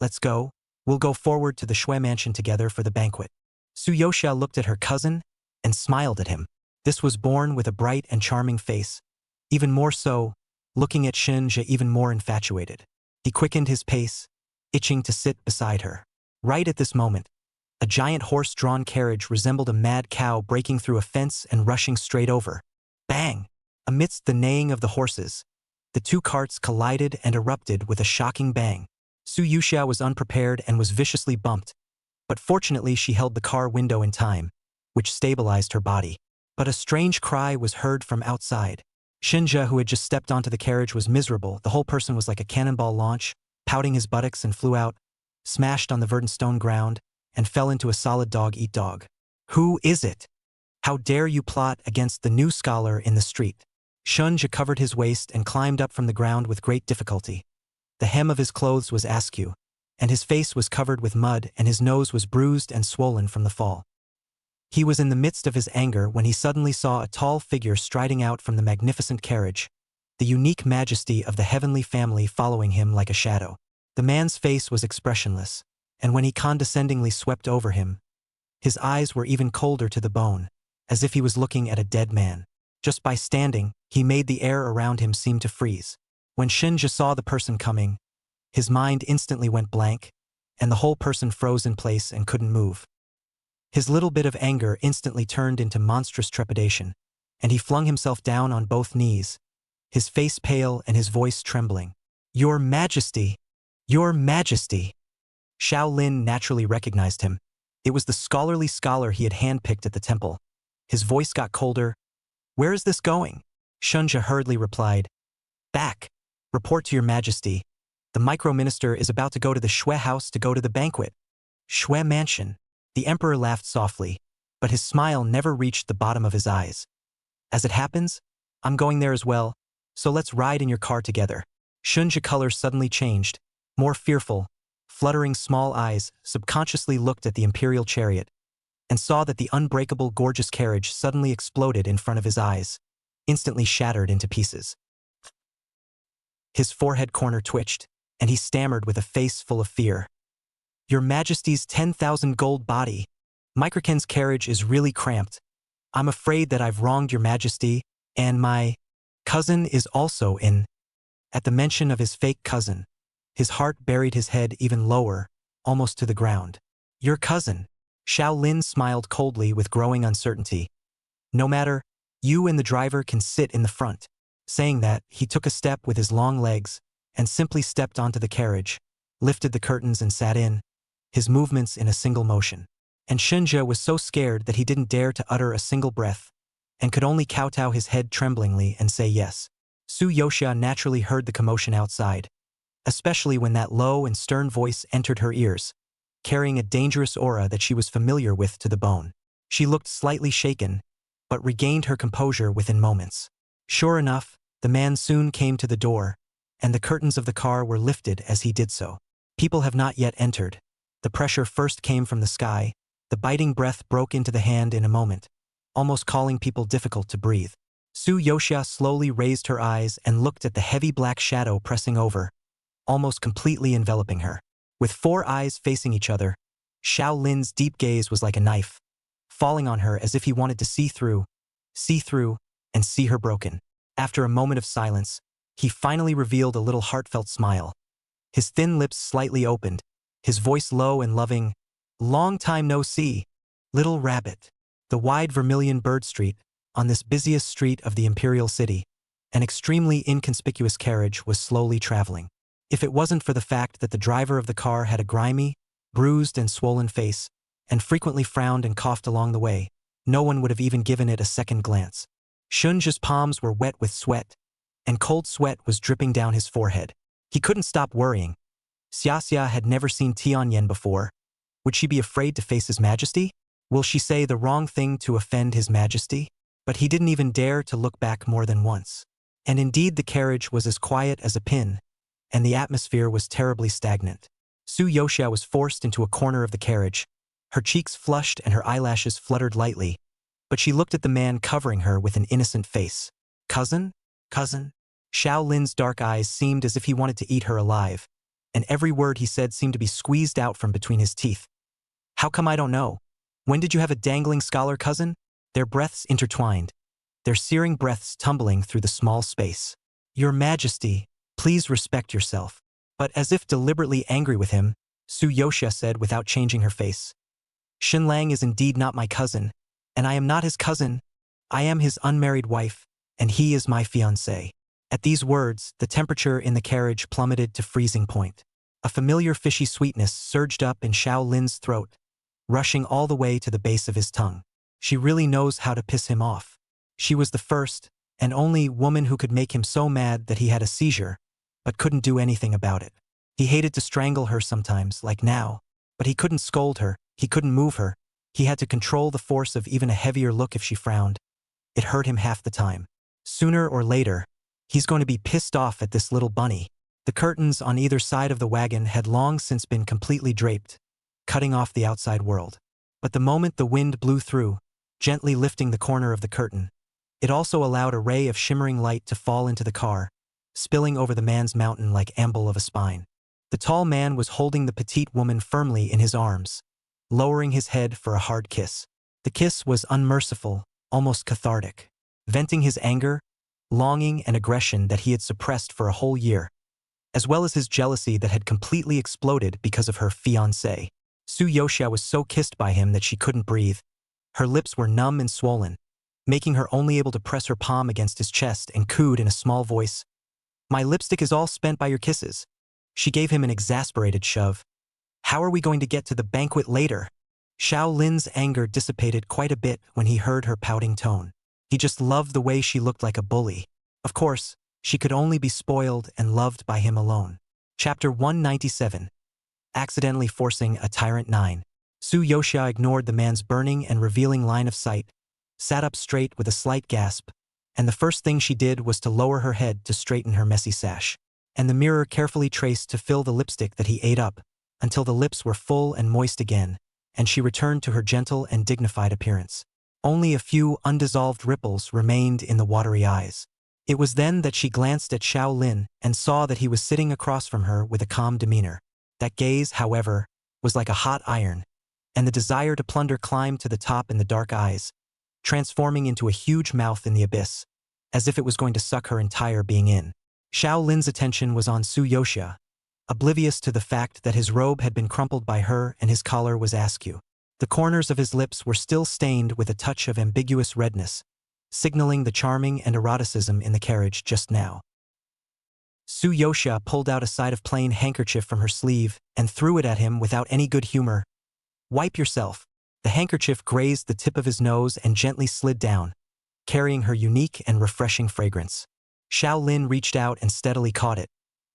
Let's go. We'll go forward to the Xue mansion together for the banquet." Su Yoxia looked at her cousin and smiled at him. This was born with a bright and charming face. Even more so, looking at Xinjia even more infatuated. He quickened his pace, itching to sit beside her. Right at this moment, A giant horse-drawn carriage resembled a mad cow breaking through a fence and rushing straight over. Bang! Amidst the neighing of the horses, the two carts collided and erupted with a shocking bang. Su Yuxia was unprepared and was viciously bumped, but fortunately she held the car window in time, which stabilized her body. But a strange cry was heard from outside. Shinja, who had just stepped onto the carriage, was miserable. The whole person was like a cannonball launch, pouting his buttocks and flew out, smashed on the verdant stone ground, and fell into a solid dog-eat-dog. Who is it? How dare you plot against the new scholar in the street? Shunja covered his waist and climbed up from the ground with great difficulty. The hem of his clothes was askew, and his face was covered with mud and his nose was bruised and swollen from the fall. He was in the midst of his anger when he suddenly saw a tall figure striding out from the magnificent carriage, the unique majesty of the heavenly family following him like a shadow. The man's face was expressionless, and when he condescendingly swept over him, his eyes were even colder to the bone, as if he was looking at a dead man. Just by standing, he made the air around him seem to freeze. When Shinja saw the person coming, his mind instantly went blank, and the whole person froze in place and couldn't move. His little bit of anger instantly turned into monstrous trepidation, and he flung himself down on both knees, his face pale and his voice trembling. "Your Majesty! Your Majesty!" Xiao Lin naturally recognized him. It was the scholarly scholar he had handpicked at the temple. His voice got colder. "Where is this going?" Shunja hurriedly replied. "Back. Report to your Majesty. The micro-minister is about to go to the Shui house to go to the banquet." Shui mansion. The emperor laughed softly, but his smile never reached the bottom of his eyes. "As it happens, I'm going there as well, so let's ride in your car together." Shunja color suddenly changed, more fearful. Fluttering small eyes subconsciously looked at the imperial chariot and saw that the unbreakable gorgeous carriage suddenly exploded in front of his eyes, instantly shattered into pieces. His forehead corner twitched, and he stammered with a face full of fear. "Your Majesty's 10,000 gold body. Microken's carriage is really cramped. I'm afraid that I've wronged your Majesty, and my cousin is also in." At the mention of his fake cousin, his heart buried his head even lower, almost to the ground. "Your cousin?" Xiao Lin smiled coldly with growing uncertainty. "No matter, you and the driver can sit in the front." Saying that, he took a step with his long legs and simply stepped onto the carriage, lifted the curtains and sat in, his movements in a single motion. And Shinja was so scared that he didn't dare to utter a single breath, and could only kowtow his head tremblingly and say yes. Su Yoshia naturally heard the commotion outside, especially when that low and stern voice entered her ears, carrying a dangerous aura that she was familiar with to the bone. She looked slightly shaken, but regained her composure within moments. Sure enough, the man soon came to the door, and the curtains of the car were lifted as he did so. People have not yet entered. The pressure first came from the sky. The biting breath broke into the hand in a moment, almost calling people difficult to breathe. Su Yoshia slowly raised her eyes and looked at the heavy black shadow pressing over, almost completely enveloping her. With four eyes facing each other, Xiao Lin's deep gaze was like a knife, falling on her as if he wanted to see through, and see her broken. After a moment of silence, he finally revealed a little heartfelt smile. His thin lips slightly opened, his voice low and loving. "Long time no see, little rabbit." The wide vermilion bird street, on this busiest street of the imperial city, an extremely inconspicuous carriage was slowly traveling. If it wasn't for the fact that the driver of the car had a grimy, bruised and swollen face, and frequently frowned and coughed along the way, no one would have even given it a second glance. Shunja's palms were wet with sweat, and cold sweat was dripping down his forehead. He couldn't stop worrying. Xiaxia had never seen Tianyan before. Would she be afraid to face his Majesty? Will she say the wrong thing to offend his Majesty? But he didn't even dare to look back more than once. And indeed the carriage was as quiet as a pin, and the atmosphere was terribly stagnant. Su Yoshia was forced into a corner of the carriage. Her cheeks flushed and her eyelashes fluttered lightly, but she looked at the man covering her with an innocent face. "Cousin? Cousin?" Xiao Lin's dark eyes seemed as if he wanted to eat her alive, and every word he said seemed to be squeezed out from between his teeth. "How come I don't know? When did you have a dangling scholar cousin?" Their breaths intertwined, their searing breaths tumbling through the small space. "Your Majesty, please respect yourself." But as if deliberately angry with him, Su Yoshia said without changing her face, Shinlang is indeed not my cousin, and I am not his cousin. I am his unmarried wife, and he is my fiancé. At these words, the temperature in the carriage plummeted to freezing point. A familiar fishy sweetness surged up in Xiao Lin's throat, rushing all the way to the base of his tongue. She really knows how to piss him off. She was the first and only woman who could make him so mad that he had a seizure, but couldn't do anything about it. He hated to strangle her sometimes, like now, but he couldn't scold her, he couldn't move her. He had to control the force of even a heavier look if she frowned. It hurt him half the time. Sooner or later, he's going to be pissed off at this little bunny. The curtains on either side of the wagon had long since been completely draped, cutting off the outside world. But the moment the wind blew through, gently lifting the corner of the curtain, it also allowed a ray of shimmering light to fall into the car, spilling over the man's mountain like amble of a spine. The tall man was holding the petite woman firmly in his arms, lowering his head for a hard kiss. The kiss was unmerciful, almost cathartic, venting his anger, longing, and aggression that he had suppressed for a whole year, as well as his jealousy that had completely exploded because of her fiancé. Su Yoxia was so kissed by him that she couldn't breathe. Her lips were numb and swollen, making her only able to press her palm against his chest and cooed in a small voice, "My lipstick is all spent by your kisses." She gave him an exasperated shove. "How are we going to get to the banquet later?" Xiao Lin's anger dissipated quite a bit when he heard her pouting tone. He just loved the way she looked like a bully. Of course, she could only be spoiled and loved by him alone. Chapter 197. Accidentally Forcing a Tyrant 9. Su Yoxia ignored the man's burning and revealing line of sight, sat up straight with a slight gasp, and the first thing she did was to lower her head to straighten her messy sash. And the mirror carefully traced to fill the lipstick that he ate up, until the lips were full and moist again, and she returned to her gentle and dignified appearance. Only a few undissolved ripples remained in the watery eyes. It was then that she glanced at Xiao Lin and saw that he was sitting across from her with a calm demeanor. That gaze, however, was like a hot iron, and the desire to plunder climbed to the top in the dark eyes, transforming into a huge mouth in the abyss, as if it was going to suck her entire being in. Xiao Lin's attention was on Su Yoxia, oblivious to the fact that his robe had been crumpled by her and his collar was askew. The corners of his lips were still stained with a touch of ambiguous redness, signaling the charming and eroticism in the carriage just now. Su Yoxia pulled out a side of plain handkerchief from her sleeve and threw it at him without any good humor. "Wipe yourself." The handkerchief grazed the tip of his nose and gently slid down, carrying her unique and refreshing fragrance. Xiao Lin reached out and steadily caught it,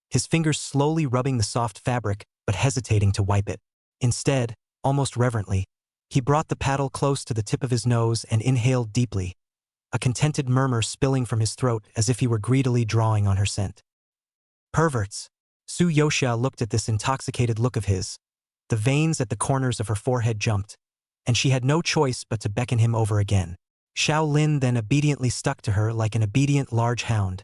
his fingers slowly rubbing the soft fabric but hesitating to wipe it. Instead, almost reverently, he brought the paddle close to the tip of his nose and inhaled deeply, a contented murmur spilling from his throat as if he were greedily drawing on her scent. "Perverts." Su Yoxia looked at this intoxicated look of his. The veins at the corners of her forehead jumped, and she had no choice but to beckon him over again. Xiao Lin then obediently stuck to her like an obedient large hound,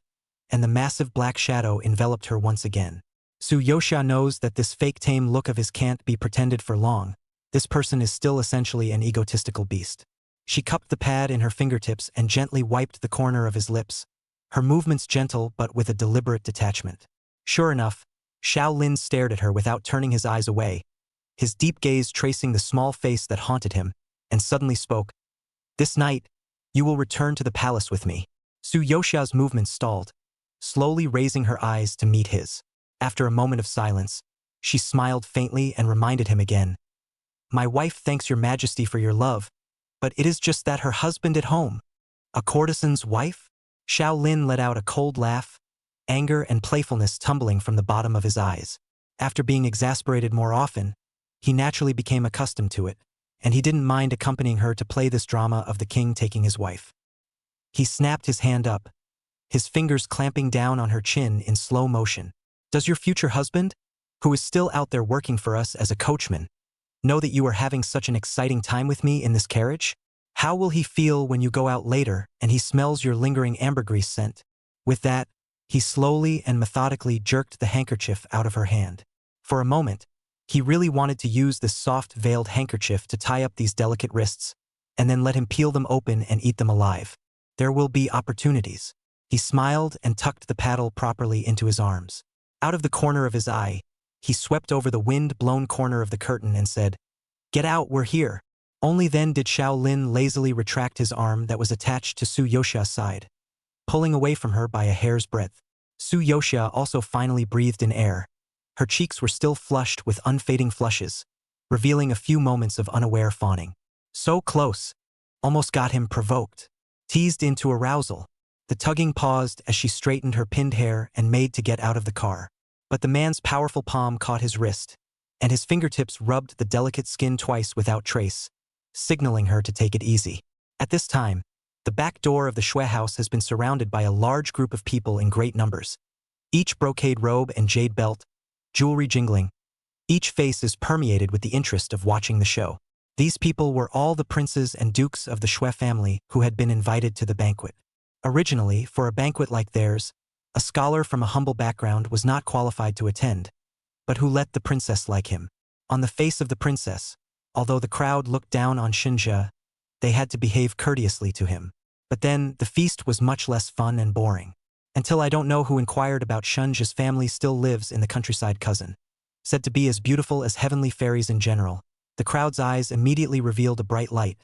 and the massive black shadow enveloped her once again. Su Yoxia knows that this fake tame look of his can't be pretended for long. This person is still essentially an egotistical beast. She cupped the pad in her fingertips and gently wiped the corner of his lips, her movements gentle but with a deliberate detachment. Sure enough, Xiao Lin stared at her without turning his eyes away, his deep gaze tracing the small face that haunted him, and suddenly spoke. "This night, you will return to the palace with me." Su Yoxia's movements stalled, slowly raising her eyes to meet his. After a moment of silence, she smiled faintly and reminded him again. "My wife thanks your majesty for your love, but it is just that her husband at home." "A courtesan's wife?" Xiao Lin let out a cold laugh, anger and playfulness tumbling from the bottom of his eyes. After being exasperated more often, he naturally became accustomed to it, and he didn't mind accompanying her to play this drama of the king taking his wife. He snapped his hand up, his fingers clamping down on her chin in slow motion. "Does your future husband, who is still out there working for us as a coachman, know that you are having such an exciting time with me in this carriage? How will he feel when you go out later and he smells your lingering ambergris scent?" With that, he slowly and methodically jerked the handkerchief out of her hand. For a moment, he really wanted to use this soft, veiled handkerchief to tie up these delicate wrists, and then let him peel them open and eat them alive. There will be opportunities. He smiled and tucked the paddle properly into his arms. Out of the corner of his eye, he swept over the wind-blown corner of the curtain and said, "Get out, we're here." Only then did Xiao Lin lazily retract his arm that was attached to Su Yoxia's side, pulling away from her by a hair's breadth. Su Yoxia also finally breathed in air. Her cheeks were still flushed with unfading flushes, revealing a few moments of unaware fawning. So close, almost got him provoked. Teased into arousal. The tugging paused as she straightened her pinned hair and made to get out of the car. But the man's powerful palm caught his wrist, and his fingertips rubbed the delicate skin twice without trace, signaling her to take it easy. At this time, the back door of the Shui house has been surrounded by a large group of people in great numbers. Each brocade robe and jade belt, jewelry jingling. Each face is permeated with the interest of watching the show. These people were all the princes and dukes of the Shui family who had been invited to the banquet. Originally, for a banquet like theirs, a scholar from a humble background was not qualified to attend, but who let the princess like him? On the face of the princess, although the crowd looked down on Shinja, they had to behave courteously to him. But then, the feast was much less fun and boring. Until I don't know who inquired about Shinja's family still lives in the countryside cousin. Said to be as beautiful as heavenly fairies in general. The crowd's eyes immediately revealed a bright light.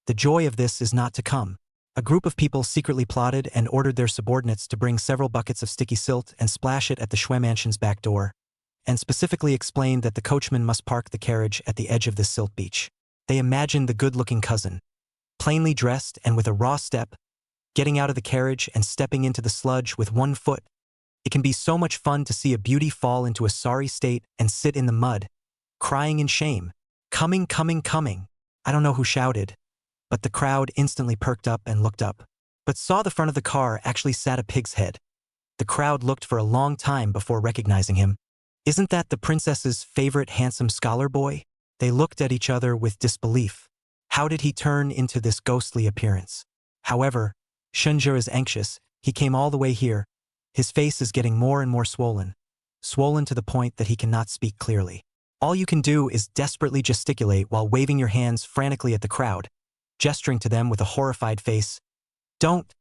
The joy of this is not to come. A group of people secretly plotted and ordered their subordinates to bring several buckets of sticky silt and splash it at the Shui mansion's back door, and specifically explained that the coachman must park the carriage at the edge of this silt beach. They imagined the good-looking cousin, plainly dressed and with a raw step, getting out of the carriage and stepping into the sludge with one foot. It can be so much fun to see a beauty fall into a sorry state and sit in the mud, crying in shame. Coming, coming, coming. I don't know who shouted, but the crowd instantly perked up and looked up, but saw the front of the car actually sat a pig's head. The crowd looked for a long time before recognizing him. Isn't that the princess's favorite handsome scholar boy? They looked at each other with disbelief. How did he turn into this ghostly appearance? However, Shinja is anxious. He came all the way here. His face is getting more and more swollen to the point that he cannot speak clearly. All you can do is desperately gesticulate while waving your hands frantically at the crowd, gesturing to them with a horrified face. Don't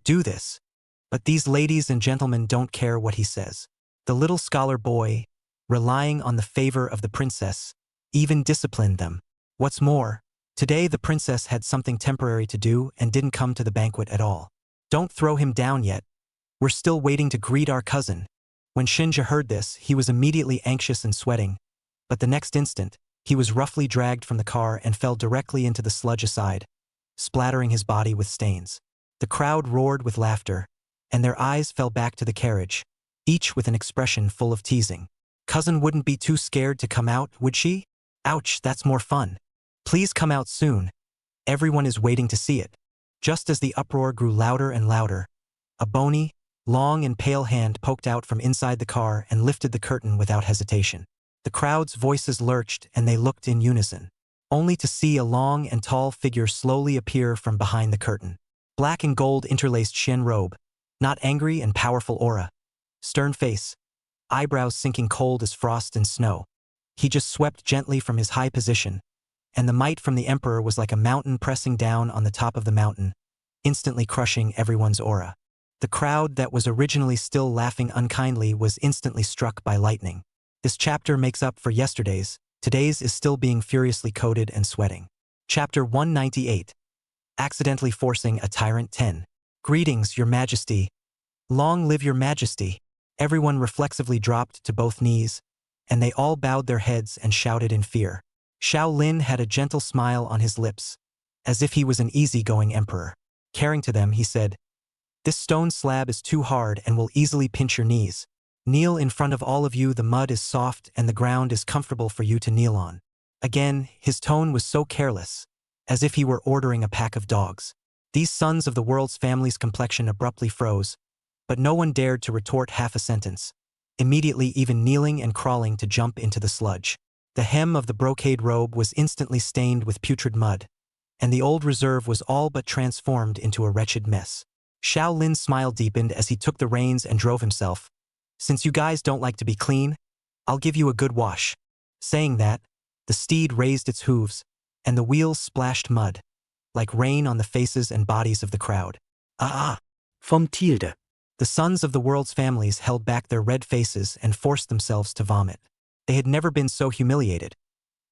do this. But these ladies and gentlemen don't care what he says. The little scholar boy, relying on the favor of the princess, even disciplined them. What's more, today the princess had something temporary to do and didn't come to the banquet at all. Don't throw him down yet. We're still waiting to greet our cousin. When Shinja heard this, he was immediately anxious and sweating, but the next instant, he was roughly dragged from the car and fell directly into the sludge aside, splattering his body with stains. The crowd roared with laughter, and their eyes fell back to the carriage, each with an expression full of teasing. Cousin wouldn't be too scared to come out, would she? Ouch, that's more fun. Please come out soon. Everyone is waiting to see it. Just as the uproar grew louder and louder, a bony, long and pale hand poked out from inside the car and lifted the curtain without hesitation. The crowd's voices lurched and they looked in unison, only to see a long and tall figure slowly appear from behind the curtain. Black and gold interlaced Shen robe, not angry and powerful aura. Stern face, eyebrows sinking cold as frost and snow. He just swept gently from his high position, and the might from the emperor was like a mountain pressing down on the top of the mountain, instantly crushing everyone's aura. The crowd that was originally still laughing unkindly was instantly struck by lightning. This chapter makes up for yesterday's. Today's is still being furiously coated and sweating. Chapter 198. Accidentally forcing a tyrant 10. Greetings, your majesty. Long live your majesty. Everyone reflexively dropped to both knees, and they all bowed their heads and shouted in fear. Xiao Lin had a gentle smile on his lips, as if he was an easygoing emperor. Caring to them, he said, "This stone slab is too hard and will easily pinch your knees. Kneel in front of all of you. The mud is soft and the ground is comfortable for you to kneel on." Again, his tone was so careless, as if he were ordering a pack of dogs. These sons of the world's family's complexion abruptly froze, but no one dared to retort half a sentence, immediately even kneeling and crawling to jump into the sludge. The hem of the brocade robe was instantly stained with putrid mud, and the old reserve was all but transformed into a wretched mess. Xiao Lin's smile deepened as he took the reins and drove himself. "Since you guys don't like to be clean, I'll give you a good wash." Saying that, the steed raised its hooves, and the wheels splashed mud, like rain on the faces and bodies of the crowd. Vom Tilde. The sons of the world's families held back their red faces and forced themselves to vomit. They had never been so humiliated.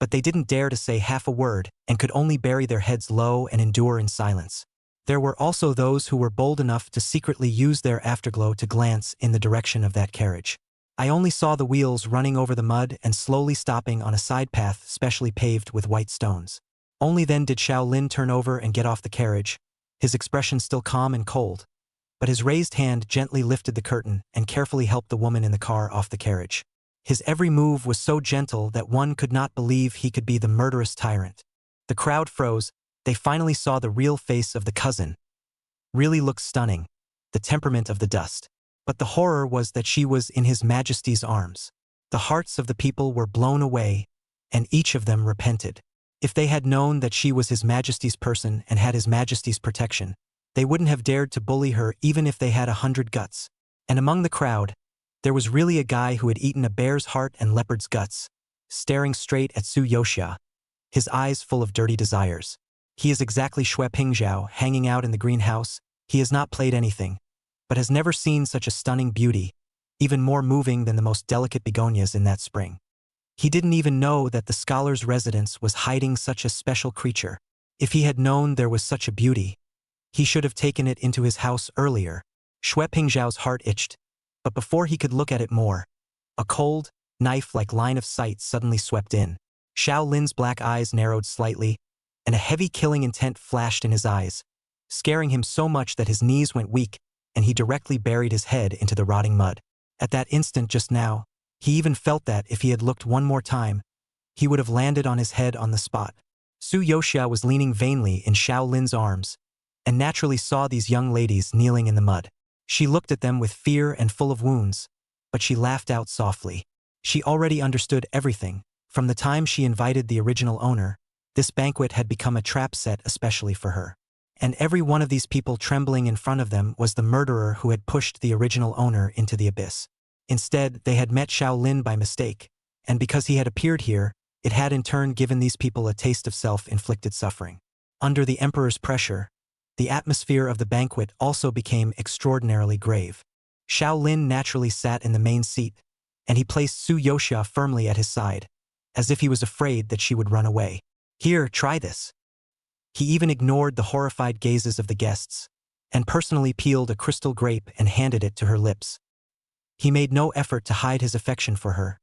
but they didn't dare to say half a word and could only bury their heads low and endure in silence. There were also those who were bold enough to secretly use their afterglow to glance in the direction of that carriage. I only saw the wheels running over the mud and slowly stopping on a side path specially paved with white stones. Only then did Shaolin turn over and get off the carriage, his expression still calm and cold, but his raised hand gently lifted the curtain and carefully helped the woman in the car off the carriage. His every move was so gentle that one could not believe he could be the murderous tyrant. The crowd froze. They finally saw the real face of the cousin. Really looked stunning, the temperament of the dust. But the horror was that she was in His Majesty's arms. The hearts of the people were blown away, and each of them repented. If they had known that she was His Majesty's person and had His Majesty's protection, they wouldn't have dared to bully her even if they had 100 guts. And among the crowd, there was really a guy who had eaten a bear's heart and leopard's guts, staring straight at Su Yoxia, his eyes full of dirty desires. He is exactly Xue Pingzhao hanging out in the greenhouse. He has not played anything, but has never seen such a stunning beauty, even more moving than the most delicate begonias in that spring. He didn't even know that the scholar's residence was hiding such a special creature. If he had known there was such a beauty, he should have taken it into his house earlier. Xue Pingzhao's heart itched, but before he could look at it more, a cold, knife-like line of sight suddenly swept in. Shaolin's black eyes narrowed slightly, and a heavy killing intent flashed in his eyes, scaring him so much that his knees went weak and he directly buried his head into the rotting mud. At that instant just now, he even felt that if he had looked one more time, he would have landed on his head on the spot. Su Yoxia was leaning vainly in Shaolin's arms, and naturally saw these young ladies kneeling in the mud. She looked at them with fear and full of wounds, but she laughed out softly. She already understood everything. From the time she invited the original owner, this banquet had become a trap set especially for her. And every one of these people trembling in front of them was the murderer who had pushed the original owner into the abyss. Instead, they had met Shaolin by mistake, and because he had appeared here, it had in turn given these people a taste of self-inflicted suffering. Under the emperor's pressure, the atmosphere of the banquet also became extraordinarily grave. Shaolin naturally sat in the main seat, and he placed Su Yoxia firmly at his side, as if he was afraid that she would run away. Here, try this. He even ignored the horrified gazes of the guests, and personally peeled a crystal grape and handed it to her lips. He made no effort to hide his affection for her,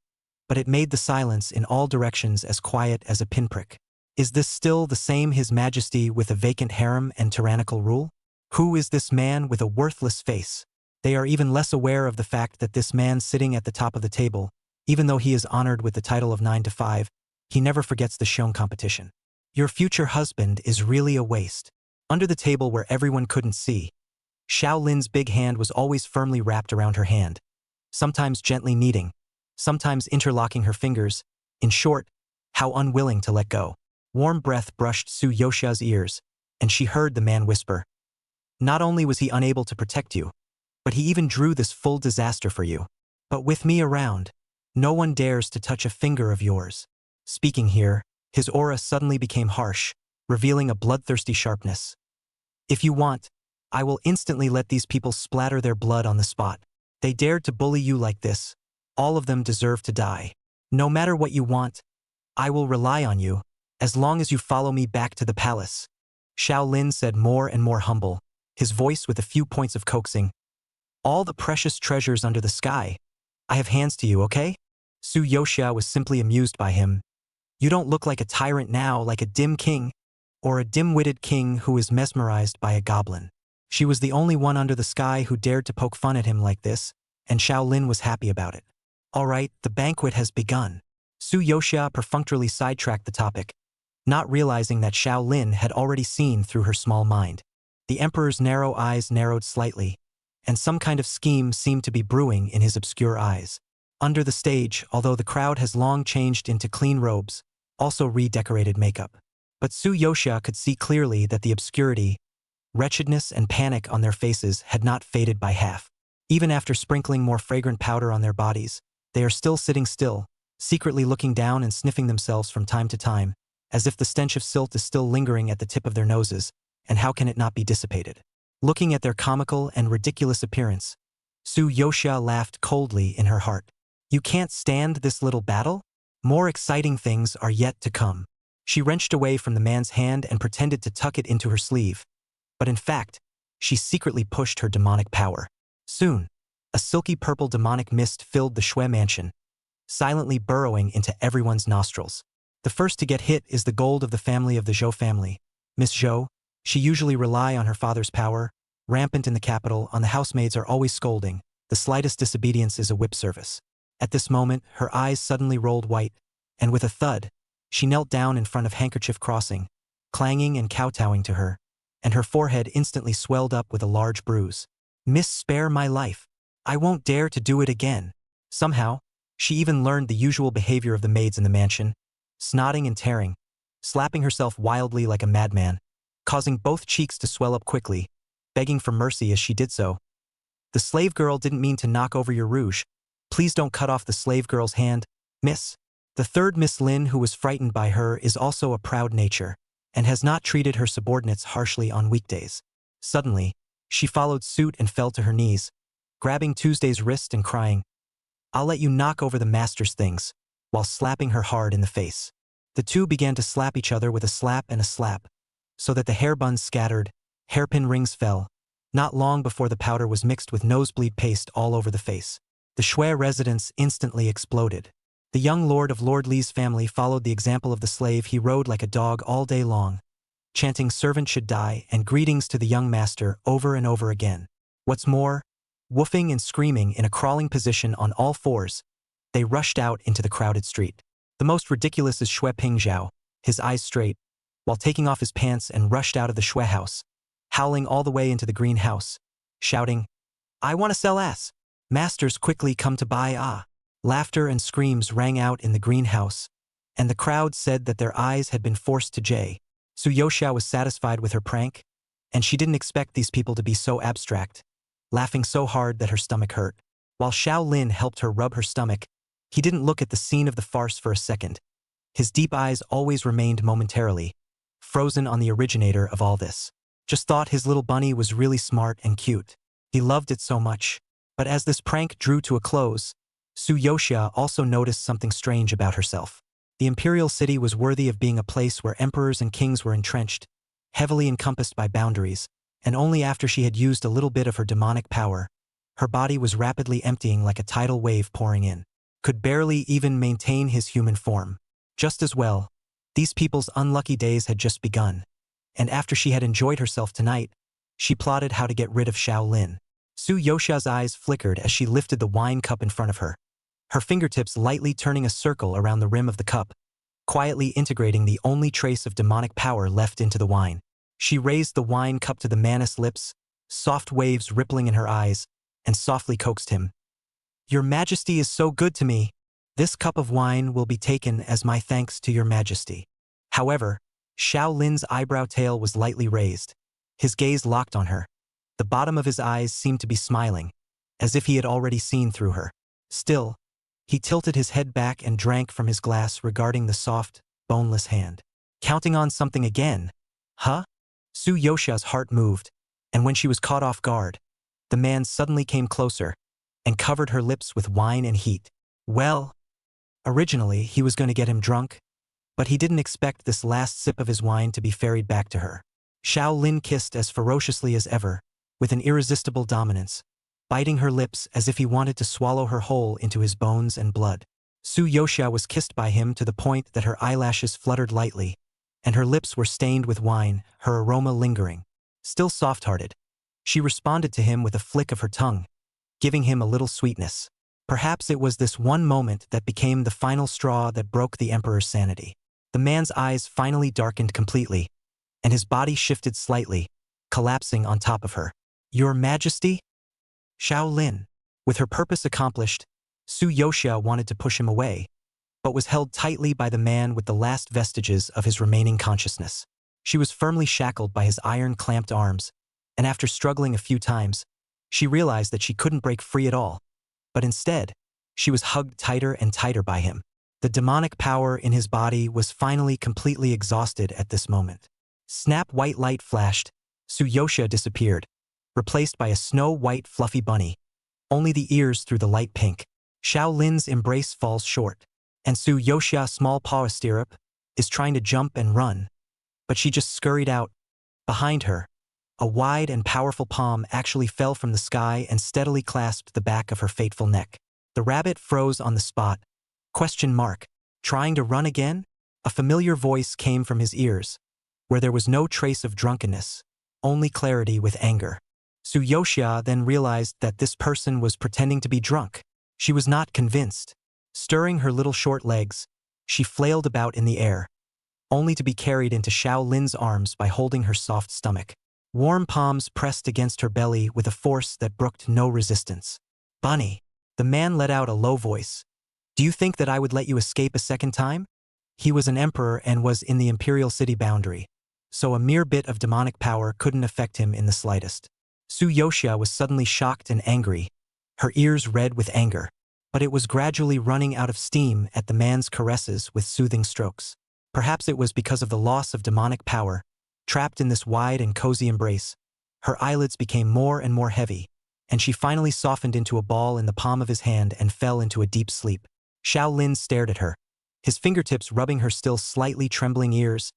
but it made the silence in all directions as quiet as a pinprick. Is this still the same His Majesty with a vacant harem and tyrannical rule? Who is this man with a worthless face? They are even less aware of the fact that this man sitting at the top of the table, even though he is honored with the title of 9 to 5, he never forgets the Xiong competition. Your future husband is really a waste. Under the table where everyone couldn't see, Shaolin's big hand was always firmly wrapped around her hand, sometimes gently kneading, sometimes interlocking her fingers, in short, how unwilling to let go. Warm breath brushed Su Yoxia's ears, and she heard the man whisper, "Not only was he unable to protect you, but he even drew this full disaster for you. But with me around, no one dares to touch a finger of yours." Speaking here, his aura suddenly became harsh, revealing a bloodthirsty sharpness. "If you want, I will instantly let these people splatter their blood on the spot. They dared to bully you like this. All of them deserve to die. No matter what you want, I will rely on you, as long as you follow me back to the palace." Shaolin said more and more humble, his voice with a few points of coaxing. "All the precious treasures under the sky. I have hands to you, okay?" Su Yoxia was simply amused by him. "You don't look like a tyrant now, like a dim king, or a dim-witted king who is mesmerized by a goblin." She was the only one under the sky who dared to poke fun at him like this, and Shaolin was happy about it. "All right, the banquet has begun." Su Yoxia perfunctorily sidetracked the topic, not realizing that Shaolin had already seen through her small mind. The emperor's narrow eyes narrowed slightly, and some kind of scheme seemed to be brewing in his obscure eyes. Under the stage, although the crowd has long changed into clean robes, also redecorated makeup. But Su Yoxia could see clearly that the obscurity, wretchedness and panic on their faces had not faded by half. Even after sprinkling more fragrant powder on their bodies, they are still sitting still, secretly looking down and sniffing themselves from time to time, as if the stench of silt is still lingering at the tip of their noses, and how can it not be dissipated? Looking at their comical and ridiculous appearance, Su Yoxia laughed coldly in her heart. "You can't stand this little battle? More exciting things are yet to come. She wrenched away from the man's hand and pretended to tuck it into her sleeve. But in fact, she secretly pushed her demonic power. Soon, a silky purple demonic mist filled the Shui mansion, silently burrowing into everyone's nostrils. The first to get hit is the gold of the family of the Zhou family. Miss Zhou, she usually rely on her father's power. Rampant in the capital, the housemaids are always scolding. The slightest disobedience is a whip service. At this moment, her eyes suddenly rolled white, and with a thud, she knelt down in front of Handkerchief Crossing, clanging and kowtowing to her, and her forehead instantly swelled up with a large bruise. Miss, spare my life. I won't dare to do it again. Somehow, she even learned the usual behavior of the maids in the mansion, snotting and tearing, slapping herself wildly like a madman, causing both cheeks to swell up quickly, begging for mercy as she did so. The slave girl didn't mean to knock over your rouge. Please don't cut off the slave girl's hand, miss. The third Miss Lin, who was frightened by her, is also a proud nature, and has not treated her subordinates harshly on weekdays. Suddenly, she followed suit and fell to her knees, grabbing Tuesday's wrist and crying, "I'll let you knock over the master's things," while slapping her hard in the face. The two began to slap each other with a slap and a slap, so that the hair buns scattered, hairpin rings fell. Not long before the powder was mixed with nosebleed paste all over the face. The Shui residence instantly exploded. The young lord of Lord Li's family followed the example of the slave. He rode like a dog all day long, chanting "servant should die" and greetings to the young master over and over again. What's more, woofing and screaming in a crawling position on all fours, they rushed out into the crowded street. The most ridiculous is Shui Pingzhao, his eyes straight, while taking off his pants, and rushed out of the Shui house, howling all the way into the greenhouse, shouting, "I want to sell ass. Masters, quickly come to buy ah." Laughter and screams rang out in the greenhouse, and the crowd said that their eyes had been forced to jay. Su Yoxia was satisfied with her prank, and she didn't expect these people to be so abstract, laughing so hard that her stomach hurt. While Xiao Lin helped her rub her stomach, he didn't look at the scene of the farce for a second. His deep eyes always remained momentarily frozen on the originator of all this. Just thought his little bunny was really smart and cute. He loved it so much. But as this prank drew to a close, Su Yoxia also noticed something strange about herself. The imperial city was worthy of being a place where emperors and kings were entrenched, heavily encompassed by boundaries, and only after she had used a little bit of her demonic power, her body was rapidly emptying like a tidal wave pouring in. Could barely even maintain his human form. Just as well, these people's unlucky days had just begun, and after she had enjoyed herself tonight, she plotted how to get rid of Xiao Lin. Su Yoxia's eyes flickered as she lifted the wine cup in front of her, her fingertips lightly turning a circle around the rim of the cup, quietly integrating the only trace of demonic power left into the wine. She raised the wine cup to the man's lips, soft waves rippling in her eyes, and softly coaxed him. "Your Majesty is so good to me. This cup of wine will be taken as my thanks to your Majesty." However, Xiao Lin's eyebrow tail was lightly raised. His gaze locked on her. The bottom of his eyes seemed to be smiling, as if he had already seen through her. Still, he tilted his head back and drank from his glass, regarding the soft, boneless hand. "Counting on something again? Huh?" Su Yoxia's heart moved, and when she was caught off guard, the man suddenly came closer and covered her lips with wine and heat. Well, originally he was going to get him drunk, but he didn't expect this last sip of his wine to be ferried back to her. Xiao Lin kissed as ferociously as ever, with an irresistible dominance, biting her lips as if he wanted to swallow her whole into his bones and blood. Su Yoxia was kissed by him to the point that her eyelashes fluttered lightly, and her lips were stained with wine, her aroma lingering. Still soft-hearted, she responded to him with a flick of her tongue, giving him a little sweetness. Perhaps it was this one moment that became the final straw that broke the emperor's sanity. The man's eyes finally darkened completely, and his body shifted slightly, collapsing on top of her. "Your Majesty?" Xiao Lin. With her purpose accomplished, Su Yoxia wanted to push him away, but was held tightly by the man with the last vestiges of his remaining consciousness. She was firmly shackled by his iron-clamped arms, and after struggling a few times, she realized that she couldn't break free at all, but instead, she was hugged tighter and tighter by him. The demonic power in his body was finally completely exhausted at this moment. Snap, white light flashed. Su Yoxia disappeared, replaced by a snow-white fluffy bunny, only the ears through the light pink. Xiao Lin's embrace falls short, And Su Yoxia's small paw stirrup is trying to jump and run, but she just scurried out. Behind her, a wide and powerful palm actually fell from the sky and steadily clasped the back of her fateful neck. The rabbit froze on the spot. Question mark. Trying to run again? A familiar voice came from his ears, where there was no trace of drunkenness, only clarity with anger. Su Yoxia then realized that this person was pretending to be drunk. She was not convinced. Stirring her little short legs, she flailed about in the air, only to be carried into Xiao Lin's arms by holding her soft stomach. Warm palms pressed against her belly with a force that brooked no resistance. "Bunny." The man let out a low voice. "Do you think that I would let you escape a second time?" He was an emperor and was in the imperial city boundary, so a mere bit of demonic power couldn't affect him in the slightest. Su Yoxia was suddenly shocked and angry, her ears red with anger, but it was gradually running out of steam at the man's caresses with soothing strokes. Perhaps it was because of the loss of demonic power. Trapped in this wide and cozy embrace, her eyelids became more and more heavy, and she finally softened into a ball in the palm of his hand and fell into a deep sleep. Xiao Lin stared at her, his fingertips rubbing her still slightly trembling ears,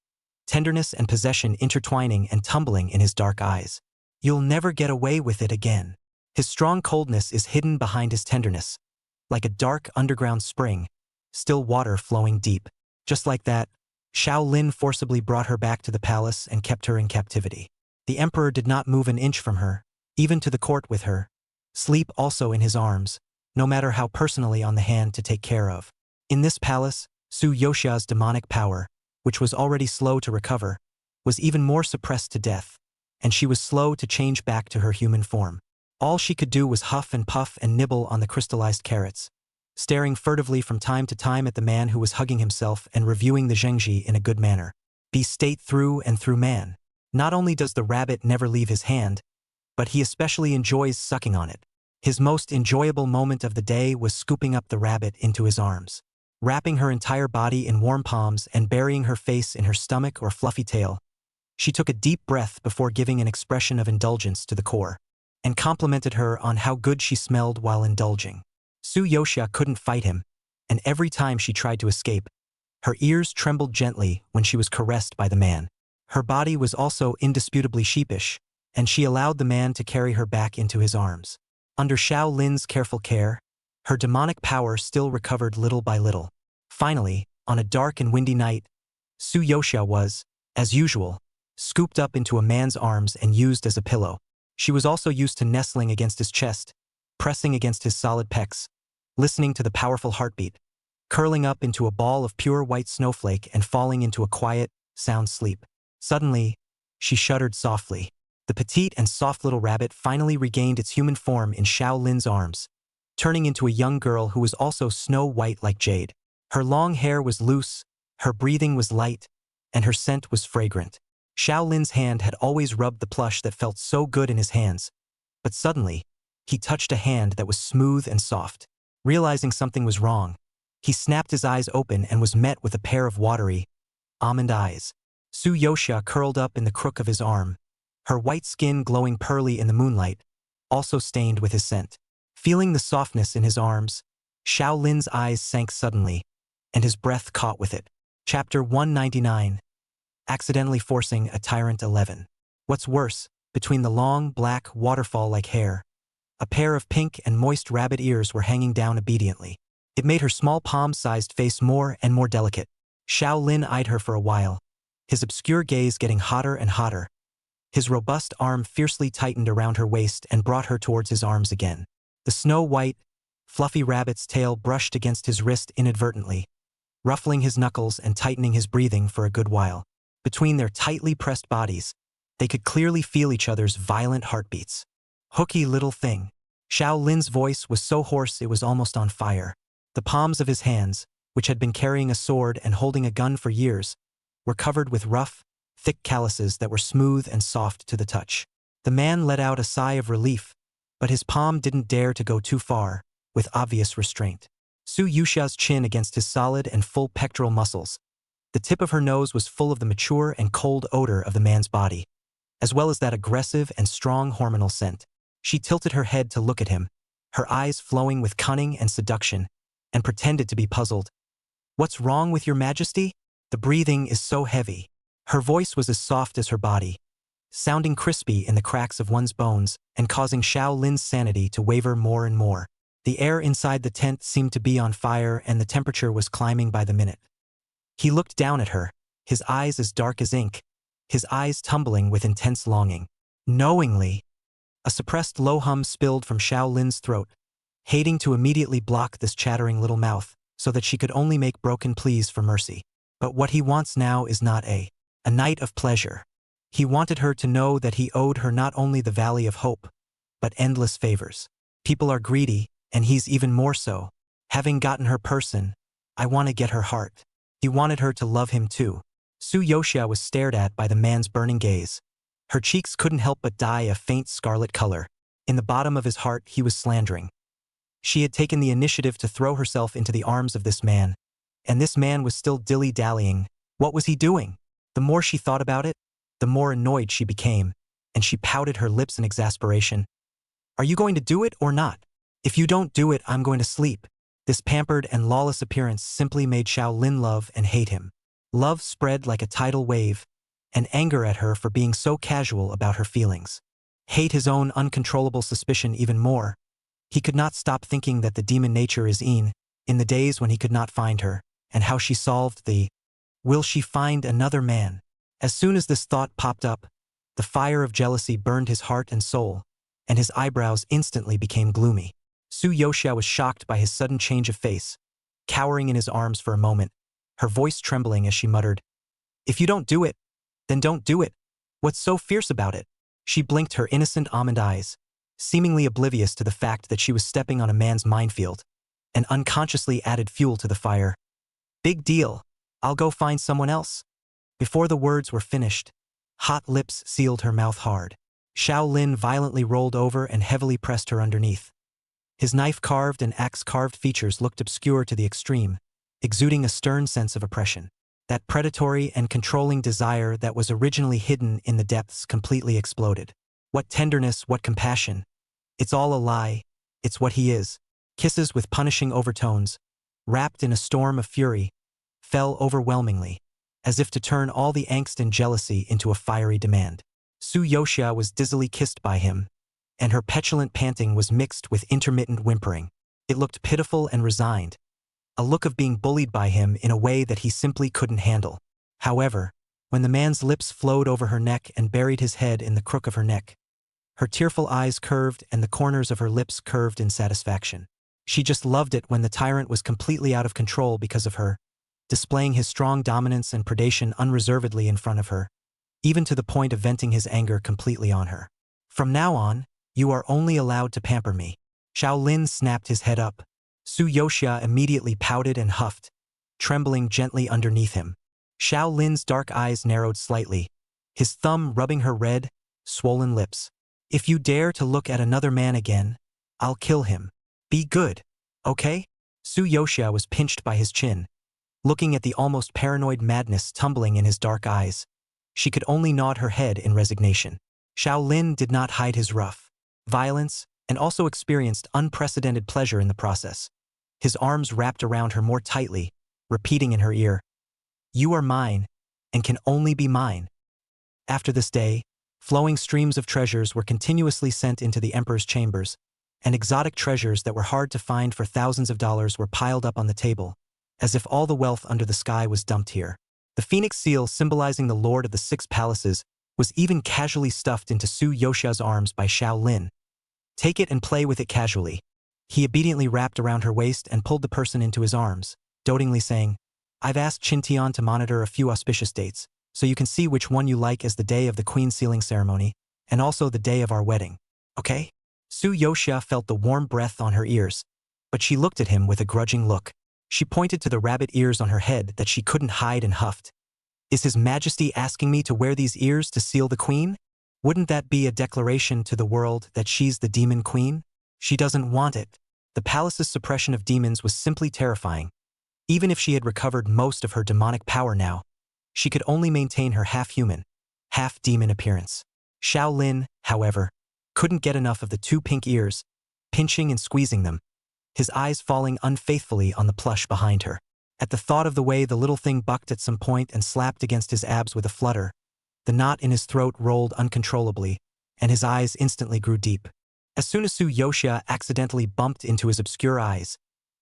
tenderness and possession intertwining and tumbling in his dark eyes. "You'll never get away with it again." His strong coldness is hidden behind his tenderness, like a dark underground spring, still water flowing deep. Just like that, Xiao Lin forcibly brought her back to the palace and kept her in captivity. The emperor did not move an inch from her, even to the court with her. Sleep also in his arms, no matter how personally on the hand to take care of. In this palace, Su Yoxia's demonic power, which was already slow to recover, was even more suppressed to death, and she was slow to change back to her human form. All she could do was huff and puff and nibble on the crystallized carrots, staring furtively from time to time at the man who was hugging himself and reviewing the zhengji in a good manner. Be state through and through man. Not only does the rabbit never leave his hand, but he especially enjoys sucking on it. His most enjoyable moment of the day was scooping up the rabbit into his arms, wrapping her entire body in warm palms and burying her face in her stomach or fluffy tail. She took a deep breath before giving an expression of indulgence to the core, and complimented her on how good she smelled while indulging. Su Yoxia couldn't fight him, and every time she tried to escape, her ears trembled gently when she was caressed by the man. Her body was also indisputably sheepish, and she allowed the man to carry her back into his arms. Under Xiao Lin's careful care, her demonic power still recovered little by little. Finally, on a dark and windy night, Su Yoxia was, as usual, scooped up into a man's arms and used as a pillow. She was also used to nestling against his chest, pressing against his solid pecs, listening to the powerful heartbeat, curling up into a ball of pure white snowflake and falling into a quiet, sound sleep. Suddenly, she shuddered softly. The petite and soft little rabbit finally regained its human form in Xiao Lin's arms, turning into a young girl who was also snow-white like jade. Her long hair was loose, her breathing was light, and her scent was fragrant. Xiao Lin's hand had always rubbed the plush that felt so good in his hands, but suddenly, he touched a hand that was smooth and soft. Realizing something was wrong, he snapped his eyes open and was met with a pair of watery, almond eyes. Su Yoxia curled up in the crook of his arm, her white skin glowing pearly in the moonlight, also stained with his scent. Feeling the softness in his arms, Xiao Lin's eyes sank suddenly, and his breath caught with it. Chapter 199. Accidentally forcing a tyrant 11. What's worse, between the long, black, waterfall-like hair, a pair of pink and moist rabbit ears were hanging down obediently. It made her small palm-sized face more and more delicate. Xiao Lin eyed her for a while, his obscure gaze getting hotter and hotter. His robust arm fiercely tightened around her waist and brought her towards his arms again. The snow-white, fluffy rabbit's tail brushed against his wrist inadvertently, ruffling his knuckles and tightening his breathing for a good while. Between their tightly pressed bodies, they could clearly feel each other's violent heartbeats. Hooky little thing. Xiao Lin's voice was so hoarse it was almost on fire. The palms of his hands, which had been carrying a sword and holding a gun for years, were covered with rough, thick calluses that were smooth and soft to the touch. The man let out a sigh of relief, but his palm didn't dare to go too far, with obvious restraint. Su Yoxia's chin against his solid and full pectoral muscles. The tip of her nose was full of the mature and cold odor of the man's body, as well as that aggressive and strong hormonal scent. She tilted her head to look at him, her eyes flowing with cunning and seduction, and pretended to be puzzled. "What's wrong with your majesty?" The breathing is so heavy. Her voice was as soft as her body, sounding crispy in the cracks of one's bones and causing Xiao Lin's sanity to waver more and more. The air inside the tent seemed to be on fire and the temperature was climbing by the minute. He looked down at her, his eyes as dark as ink, his eyes tumbling with intense longing. Knowingly, a suppressed low hum spilled from Xiao Lin's throat, hating to immediately block this chattering little mouth so that she could only make broken pleas for mercy. But what he wants now is not a night of pleasure. He wanted her to know that he owed her not only the Valley of Hope, but endless favors. People are greedy, and he's even more so. Having gotten her person, I want to get her heart. He wanted her to love him too. Su Yoxia was stared at by the man's burning gaze. Her cheeks couldn't help but dye a faint scarlet color. In the bottom of his heart, he was slandering. She had taken the initiative to throw herself into the arms of this man, and this man was still dilly-dallying. What was he doing? The more she thought about it, the more annoyed she became, and she pouted her lips in exasperation. "Are you going to do it or not? If you don't do it, I'm going to sleep." This pampered and lawless appearance simply made Xiao Lin love and hate him. Love spread like a tidal wave, and anger at her for being so casual about her feelings. Hate his own uncontrollable suspicion even more. He could not stop thinking that the demon nature is in the days when he could not find her, and how she solved the "will she find another man?" As soon as this thought popped up, the fire of jealousy burned his heart and soul, and his eyebrows instantly became gloomy. Su Yoxia was shocked by his sudden change of face, cowering in his arms for a moment, her voice trembling as she muttered, "If you don't do it, then don't do it. What's so fierce about it?" She blinked her innocent almond eyes, seemingly oblivious to the fact that she was stepping on a man's minefield, and unconsciously added fuel to the fire. "Big deal. I'll go find someone else." Before the words were finished, hot lips sealed her mouth hard. Xiao Lin violently rolled over and heavily pressed her underneath. His knife-carved and axe-carved features looked obscure to the extreme, exuding a stern sense of oppression. That predatory and controlling desire that was originally hidden in the depths completely exploded. What tenderness, what compassion. It's all a lie. It's what he is. Kisses with punishing overtones, wrapped in a storm of fury, fell overwhelmingly, as if to turn all the angst and jealousy into a fiery demand. Su Yoxia was dizzily kissed by him, and her petulant panting was mixed with intermittent whimpering. It looked pitiful and resigned, a look of being bullied by him in a way that he simply couldn't handle. However, when the man's lips flowed over her neck and buried his head in the crook of her neck, her tearful eyes curved and the corners of her lips curved in satisfaction. She just loved it when the tyrant was completely out of control because of her, displaying his strong dominance and predation unreservedly in front of her, even to the point of venting his anger completely on her. "From now on, you are only allowed to pamper me." Xiao Lin snapped his head up. Su Yoxia immediately pouted and huffed, trembling gently underneath him. Xiao Lin's dark eyes narrowed slightly, his thumb rubbing her red, swollen lips. "If you dare to look at another man again, I'll kill him. Be good, okay?" Su Yoxia was pinched by his chin, looking at the almost paranoid madness tumbling in his dark eyes. She could only nod her head in resignation. Xiao Lin did not hide his wrath, violence, and also experienced unprecedented pleasure in the process. His arms wrapped around her more tightly, repeating in her ear, "You are mine, and can only be mine." After this day, flowing streams of treasures were continuously sent into the emperor's chambers, and exotic treasures that were hard to find for thousands of dollars were piled up on the table, as if all the wealth under the sky was dumped here. The phoenix seal, symbolizing the lord of the 6 palaces, was even casually stuffed into Su Yoxia's arms by Xiao Lin. "Take it and play with it casually." He obediently wrapped around her waist and pulled the person into his arms, dotingly saying, "I've asked Qintian to monitor a few auspicious dates, so you can see which one you like as the day of the queen sealing ceremony, and also the day of our wedding. Okay?" Su Yoxia felt the warm breath on her ears, but she looked at him with a grudging look. She pointed to the rabbit ears on her head that she couldn't hide and huffed. "Is His Majesty asking me to wear these ears to seal the queen? Wouldn't that be a declaration to the world that she's the demon queen? She doesn't want it." The palace's suppression of demons was simply terrifying. Even if she had recovered most of her demonic power now, she could only maintain her half-human, half-demon appearance. Xiao Lin, however, couldn't get enough of the 2 pink ears, pinching and squeezing them, his eyes falling unfaithfully on the plush behind her. At the thought of the way the little thing bucked at some point and slapped against his abs with a flutter, the knot in his throat rolled uncontrollably, and his eyes instantly grew deep. As soon as Yoshia accidentally bumped into his obscure eyes,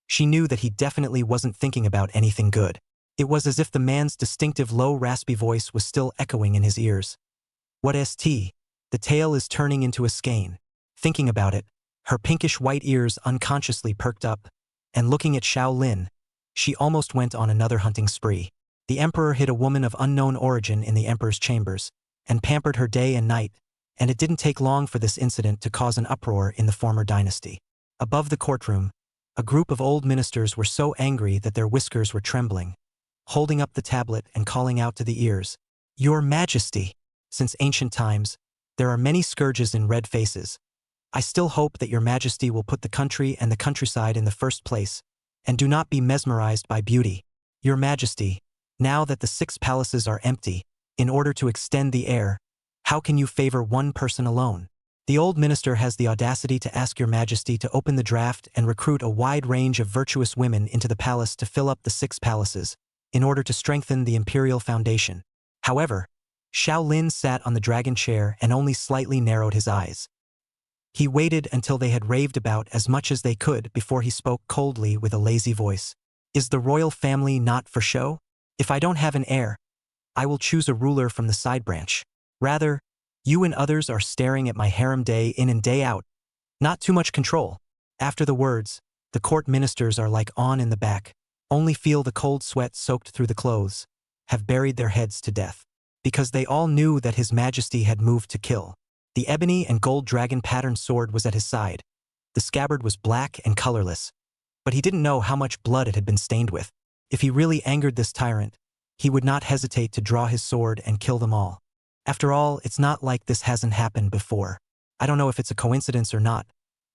she knew that he definitely wasn't thinking about anything good. It was as if the man's distinctive low raspy voice was still echoing in his ears. What st? The tail is turning into a skein. Thinking about it, her pinkish-white ears unconsciously perked up, and looking at Shaolin, she almost went on another hunting spree. The emperor hid a woman of unknown origin in the emperor's chambers, and pampered her day and night, and it didn't take long for this incident to cause an uproar in the former dynasty. Above the courtroom, a group of old ministers were so angry that their whiskers were trembling, holding up the tablet and calling out to the ears, "Your Majesty! Since ancient times, there are many scourges in red faces. I still hope that your Majesty will put the country and the countryside in the first place, and do not be mesmerized by beauty. Your Majesty, now that the 6 palaces are empty, in order to extend the heir, how can you favor one person alone? The old minister has the audacity to ask your Majesty to open the draft and recruit a wide range of virtuous women into the palace to fill up the 6 palaces, in order to strengthen the imperial foundation." However, Shaolin sat on the dragon chair and only slightly narrowed his eyes. He waited until they had raved about as much as they could before he spoke coldly with a lazy voice. "Is the royal family not for show? If I don't have an heir, I will choose a ruler from the side branch. Rather, you and others are staring at my harem day in and day out. Not too much control." After the words, the court ministers are like on in the back, only feel the cold sweat soaked through the clothes, have buried their heads to death. Because they all knew that His Majesty had moved to kill. The ebony and gold dragon patterned sword was at his side. The scabbard was black and colorless, but he didn't know how much blood it had been stained with. If he really angered this tyrant, he would not hesitate to draw his sword and kill them all. After all, it's not like this hasn't happened before. I don't know if it's a coincidence or not,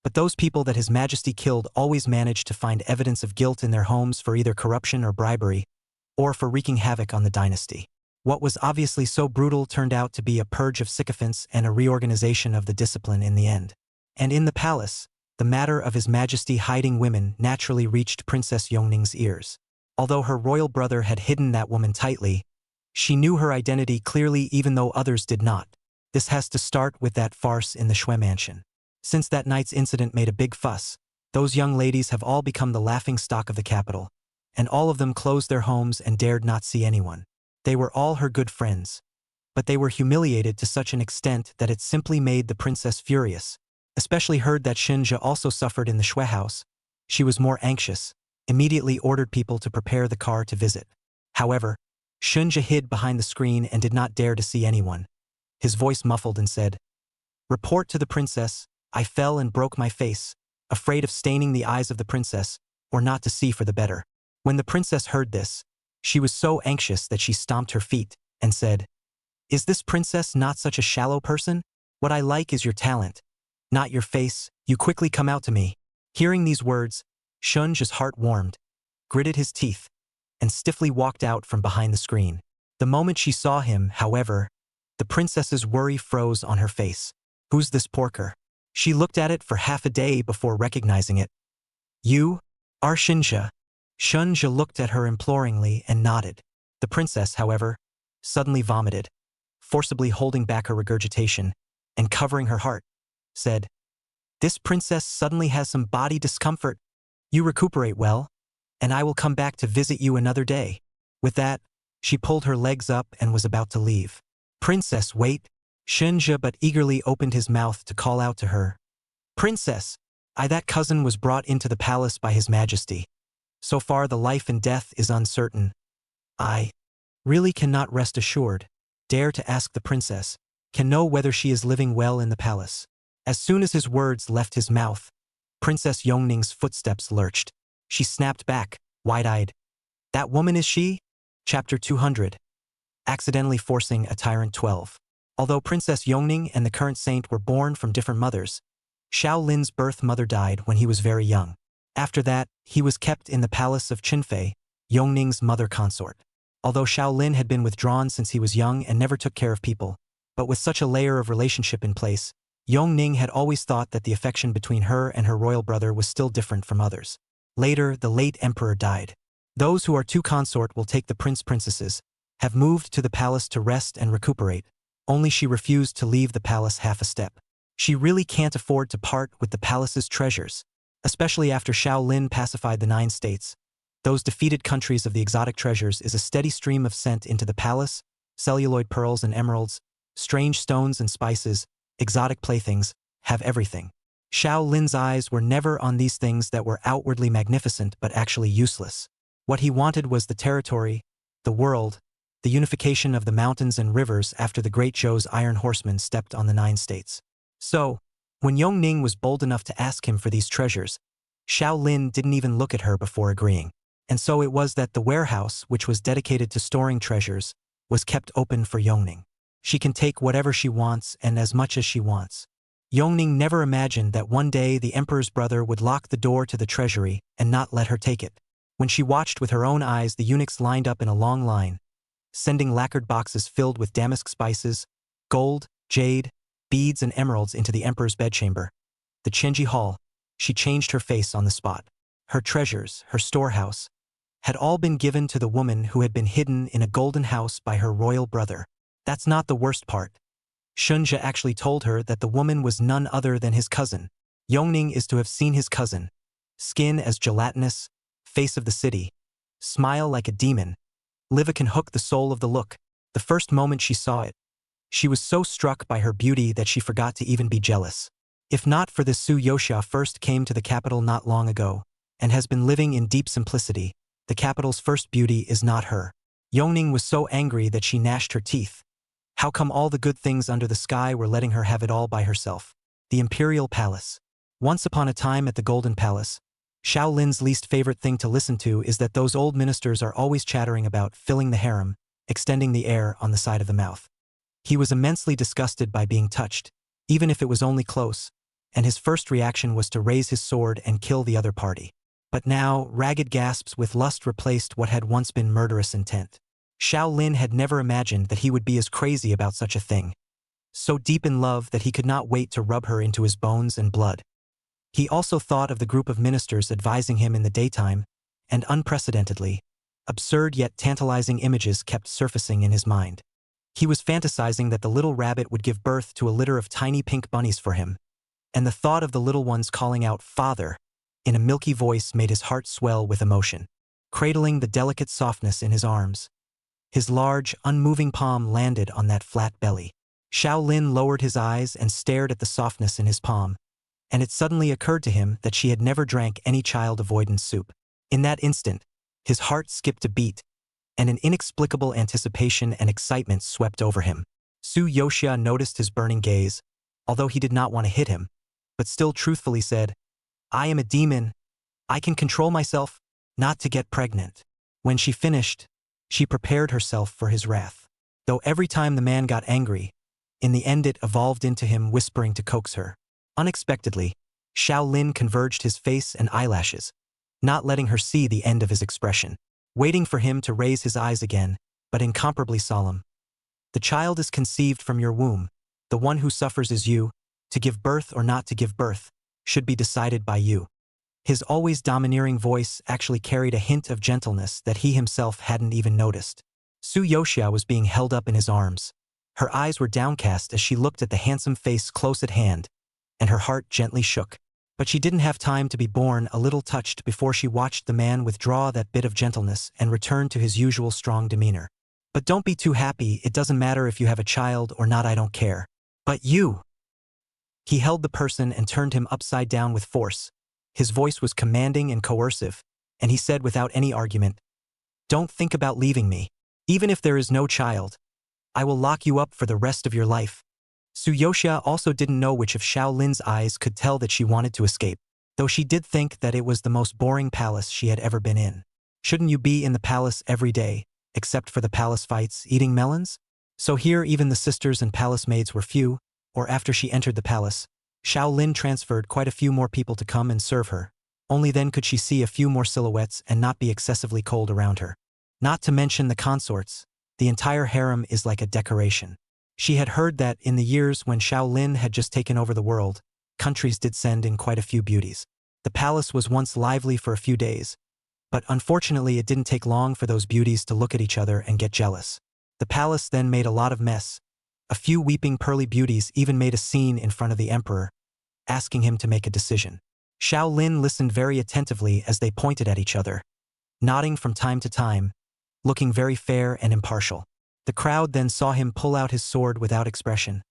but those people that His Majesty killed always managed to find evidence of guilt in their homes for either corruption or bribery, or for wreaking havoc on the dynasty. What was obviously so brutal turned out to be a purge of sycophants and a reorganization of the discipline in the end. And in the palace, the matter of His Majesty hiding women naturally reached Princess Yongning's ears. Although her royal brother had hidden that woman tightly, she knew her identity clearly even though others did not. This has to start with that farce in the Shui mansion. Since that night's incident made a big fuss, those young ladies have all become the laughing stock of the capital, and all of them closed their homes and dared not see anyone. They were all her good friends, but they were humiliated to such an extent that it simply made the princess furious. Especially heard that Shinja also suffered in the Shui house, she was more anxious, immediately ordered people to prepare the car to visit. However, Shinja hid behind the screen and did not dare to see anyone. His voice muffled and said, "Report to the princess, I fell and broke my face, afraid of staining the eyes of the princess, or not to see for the better." When the princess heard this, she was so anxious that she stomped her feet and said, "Is this princess not such a shallow person? What I like is your talent, not your face. You quickly come out to me." Hearing these words, Shunja's heart warmed, gritted his teeth, and stiffly walked out from behind the screen. The moment she saw him, however, the princess's worry froze on her face. "Who's this porker?" She looked at it for half a day before recognizing it. "You are Shinja." Shunja looked at her imploringly and nodded. The princess, however, suddenly vomited, forcibly holding back her regurgitation, and covering her heart, said, "This princess suddenly has some body discomfort. You recuperate well, and I will come back to visit you another day." With that, she pulled her legs up and was about to leave. "Princess, wait!" Shinja but eagerly opened his mouth to call out to her. "Princess, that cousin was brought into the palace by His Majesty. So far the life and death is uncertain. I really cannot rest assured. Dare to ask the princess, can know whether she is living well in the palace." As soon as his words left his mouth, Princess Yongning's footsteps lurched. She snapped back, wide-eyed. "That woman is she?" Chapter 200. Accidentally forcing a tyrant 12. Although Princess Yongning and the current saint were born from different mothers, Shaolin's birth mother died when he was very young. After that, he was kept in the palace of Qinfei, Yongning's mother consort. Although Shaolin had been withdrawn since he was young and never took care of people, but with such a layer of relationship in place, Yongning had always thought that the affection between her and her royal brother was still different from others. Later, the late emperor died. Those who are too consort will take the princesses, have moved to the palace to rest and recuperate, only she refused to leave the palace half a step. She really can't afford to part with the palace's treasures, especially after Shaolin pacified the 9 states. Those defeated countries of the exotic treasures is a steady stream of scent into the palace, celluloid pearls and emeralds, strange stones and spices, exotic playthings, have everything. Shaolin's eyes were never on these things that were outwardly magnificent but actually useless. What he wanted was the territory, the world, the unification of the mountains and rivers after the great Zhou's iron horsemen stepped on the 9 states. So, when Yongning was bold enough to ask him for these treasures, Shaolin didn't even look at her before agreeing. And so it was that the warehouse, which was dedicated to storing treasures, was kept open for Yongning. She can take whatever she wants and as much as she wants. Yongning never imagined that one day the emperor's brother would lock the door to the treasury and not let her take it. When she watched with her own eyes the eunuchs lined up in a long line, sending lacquered boxes filled with damask spices, gold, jade, beads and emeralds into the emperor's bedchamber, the Chenji Hall, she changed her face on the spot. Her treasures, her storehouse, had all been given to the woman who had been hidden in a golden house by her royal brother. That's not the worst part. Shunja actually told her that the woman was none other than his cousin. Yongning is to have seen his cousin. Skin as gelatinous, face of the city, smile like a demon. Liva can hook the soul of the look. The first moment she saw it, she was so struck by her beauty that she forgot to even be jealous. If not for this, Su Yoxia first came to the capital not long ago, and has been living in deep simplicity. The capital's first beauty is not her. Yongning was so angry that she gnashed her teeth. How come all the good things under the sky were letting her have it all by herself? The Imperial Palace. Once upon a time at the Golden Palace, Shaolin's least favorite thing to listen to is that those old ministers are always chattering about filling the harem, extending the air on the side of the mouth. He was immensely disgusted by being touched, even if it was only close, and his first reaction was to raise his sword and kill the other party. But now, ragged gasps with lust replaced what had once been murderous intent. Shaolin had never imagined that he would be as crazy about such a thing. So deep in love that he could not wait to rub her into his bones and blood. He also thought of the group of ministers advising him in the daytime, and unprecedentedly, absurd yet tantalizing images kept surfacing in his mind. He was fantasizing that the little rabbit would give birth to a litter of tiny pink bunnies for him, and the thought of the little ones calling out "Father" in a milky voice made his heart swell with emotion. Cradling the delicate softness in his arms, his large, unmoving palm landed on that flat belly. Shaolin lowered his eyes and stared at the softness in his palm, and it suddenly occurred to him that she had never drank any child avoidance soup. In that instant, his heart skipped a beat, and an inexplicable anticipation and excitement swept over him. Su Yoxia noticed his burning gaze, although he did not want to hit him, but still truthfully said, "I am a demon. I can control myself, not to get pregnant." When she finished, she prepared herself for his wrath. Though every time the man got angry, in the end it evolved into him whispering to coax her. Unexpectedly, Shaolin converged his face and eyelashes, not letting her see the end of his expression, waiting for him to raise his eyes again, but incomparably solemn. "The child is conceived from your womb. The one who suffers is you. To give birth or not to give birth should be decided by you." His always domineering voice actually carried a hint of gentleness that he himself hadn't even noticed. Su Yoxia was being held up in his arms. Her eyes were downcast as she looked at the handsome face close at hand, and her heart gently shook. But she didn't have time to be born a little touched before she watched the man withdraw that bit of gentleness and return to his usual strong demeanor. "But don't be too happy. It doesn't matter if you have a child or not, I don't care. But you." He held the person and turned him upside down with force. His voice was commanding and coercive, and he said without any argument, "Don't think about leaving me. Even if there is no child, I will lock you up for the rest of your life." Su Yoxia also didn't know which of Shaolin's eyes could tell that she wanted to escape, though she did think that it was the most boring palace she had ever been in. Shouldn't you be in the palace every day, except for the palace fights, eating melons? So here even the sisters and palace maids were few, or after she entered the palace, Shaolin transferred quite a few more people to come and serve her. Only then could she see a few more silhouettes and not be excessively cold around her. Not to mention the consorts, the entire harem is like a decoration. She had heard that in the years when Shaolin had just taken over the world, countries did send in quite a few beauties. The palace was once lively for a few days, But unfortunately it didn't take long for those beauties to look at each other and get jealous. The palace then made a lot of mess. A few weeping pearly beauties even made a scene in front of the emperor, asking him to make a decision. Xiao Lin listened very attentively as they pointed at each other, nodding from time to time, looking very fair and impartial. The crowd then saw him pull out his sword without expression,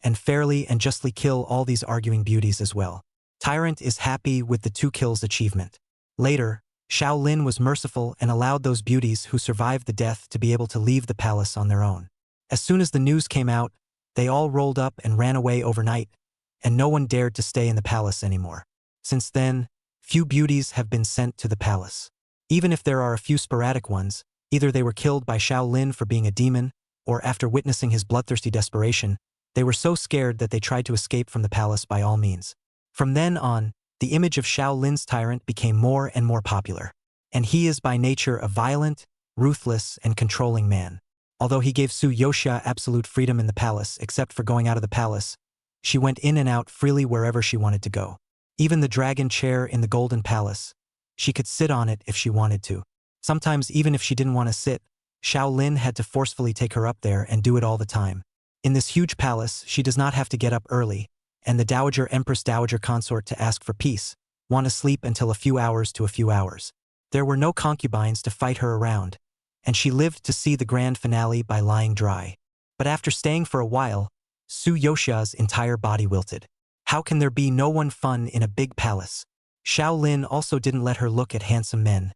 and fairly and justly kill all these arguing beauties as well. Tyrant is happy with the 2 kills achievement. Later, Xiao Lin was merciful and allowed those beauties who survived the death to be able to leave the palace on their own. As soon as the news came out, they all rolled up and ran away overnight, and no one dared to stay in the palace anymore. Since then, few beauties have been sent to the palace. Even if there are a few sporadic ones, either they were killed by Xiao Lin for being a demon, or after witnessing his bloodthirsty desperation, they were so scared that they tried to escape from the palace by all means. From then on, the image of Xiao Lin's tyrant became more and more popular. And he is by nature a violent, ruthless, and controlling man. Although he gave Su Yoxia absolute freedom in the palace except for going out of the palace, she went in and out freely wherever she wanted to go. Even the dragon chair in the Golden Palace, she could sit on it if she wanted to. Sometimes even if she didn't want to sit, Xiao Lin had to forcefully take her up there and do it all the time. In this huge palace, she does not have to get up early, and the Dowager Empress Dowager Consort to ask for peace, want to sleep until a few hours to a few hours. There were no concubines to fight her around, and she lived to see the grand finale by lying dry. But after staying for a while, Su Yoxia's entire body wilted. How can there be no one fun in a big palace? Xiao Lin also didn't let her look at handsome men,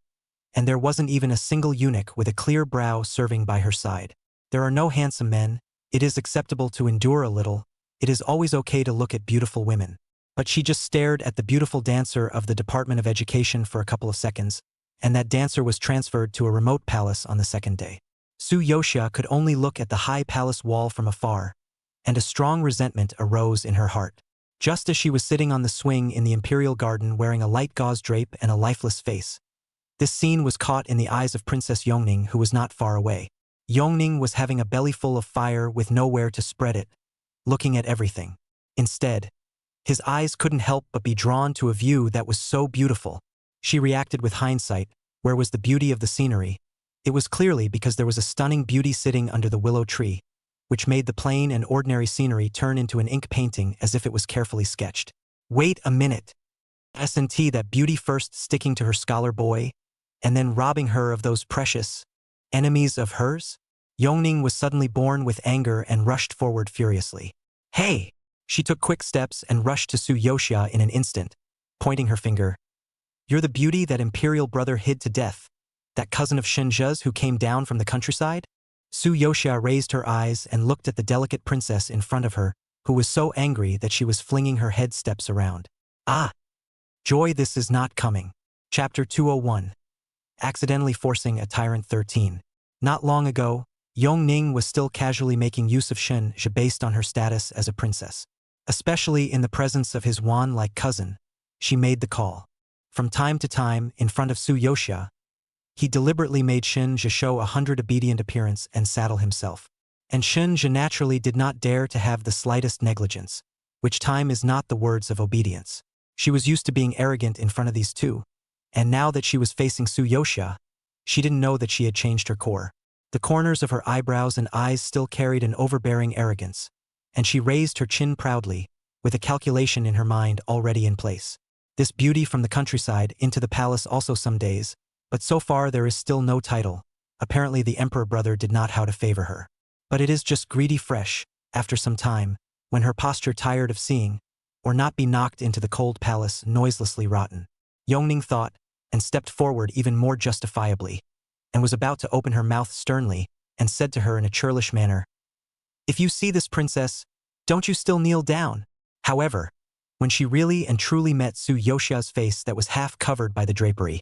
and there wasn't even a single eunuch with a clear brow serving by her side. There are no handsome men. It is acceptable to endure a little. It is always okay to look at beautiful women. But she just stared at the beautiful dancer of the Department of Education for a couple of seconds, and that dancer was transferred to a remote palace on the second day. Su Yoxia could only look at the high palace wall from afar, and a strong resentment arose in her heart. Just as she was sitting on the swing in the imperial garden wearing a light gauze drape and a lifeless face, this scene was caught in the eyes of Princess Yongning, who was not far away. Yongning was having a belly full of fire with nowhere to spread it, looking at everything. Instead, his eyes couldn't help but be drawn to a view that was so beautiful. She reacted with hindsight. Where was the beauty of the scenery? It was clearly because there was a stunning beauty sitting under the willow tree, which made the plain and ordinary scenery turn into an ink painting as if it was carefully sketched. Wait a minute. S&T, that beauty first sticking to her scholar boy, and then robbing her of those precious enemies of hers? Yongning was suddenly born with anger and rushed forward furiously. Hey! She took quick steps and rushed to Su Yoxia in an instant, pointing her finger. You're the beauty that imperial brother hid to death, that cousin of Shenzhe's who came down from the countryside? Su Yoxia raised her eyes and looked at the delicate princess in front of her, who was so angry that she was flinging her head steps around. Ah! Joy, this is not coming. Chapter 201. Accidentally forcing a tyrant 13. Not long ago, Yongning was still casually making use of Shenzhe based on her status as a princess. Especially in the presence of his Wan-like cousin, she made the call. From time to time, in front of Su Yoxia, he deliberately made Shenzhe show 100 obedient appearance and saddle himself. And Shenzhe naturally did not dare to have the slightest negligence, which time is not the words of obedience. She was used to being arrogant in front of these two, and now that she was facing Su Yoxia, she didn't know that she had changed her core. The corners of her eyebrows and eyes still carried an overbearing arrogance, and she raised her chin proudly, with a calculation in her mind already in place. This beauty from the countryside into the palace also some days, but so far there is still no title. Apparently the emperor brother did not how to favor her. But it is just greedy fresh, after some time, when her posture tired of seeing, or not be knocked into the cold palace noiselessly rotten. Yongning thought, and stepped forward even more justifiably, and was about to open her mouth sternly, and said to her in a churlish manner, "If you see this princess, don't you still kneel down?" However, when she really and truly met Su Yoxia's face that was half covered by the drapery,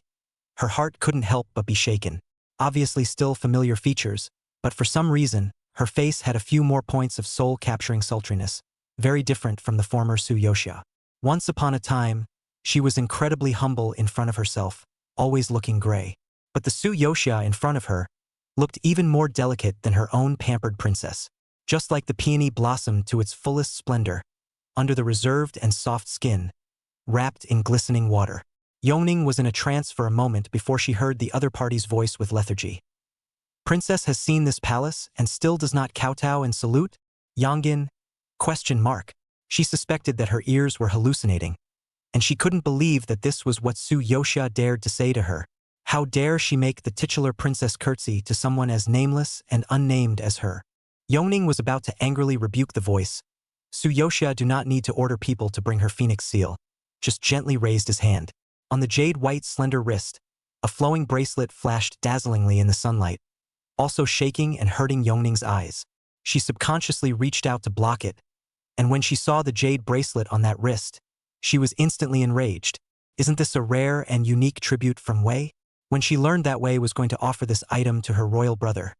her heart couldn't help but be shaken. Obviously still familiar features, but for some reason, her face had a few more points of soul-capturing sultriness, very different from the former Su Yoxia. Once upon a time, she was incredibly humble in front of herself, always looking gray. But the Su Yoxia in front of her looked even more delicate than her own pampered princess, just like the peony blossomed to its fullest splendor, under the reserved and soft skin, wrapped in glistening water. Yongning was in a trance for a moment before she heard the other party's voice with lethargy. Princess has seen this palace and still does not kowtow and salute? Yongin? ? She suspected that her ears were hallucinating, and she couldn't believe that this was what Su Yoxia dared to say to her. How dare she make the titular princess curtsy to someone as nameless and unnamed as her? Yongning was about to angrily rebuke the voice. Su Yoxia do not need to order people to bring her phoenix seal, just gently raised his hand. On the jade-white slender wrist, a flowing bracelet flashed dazzlingly in the sunlight, also shaking and hurting Yongning's eyes. She subconsciously reached out to block it, and when she saw the jade bracelet on that wrist, she was instantly enraged. Isn't this a rare and unique tribute from Wei? When she learned that Wei was going to offer this item to her royal brother,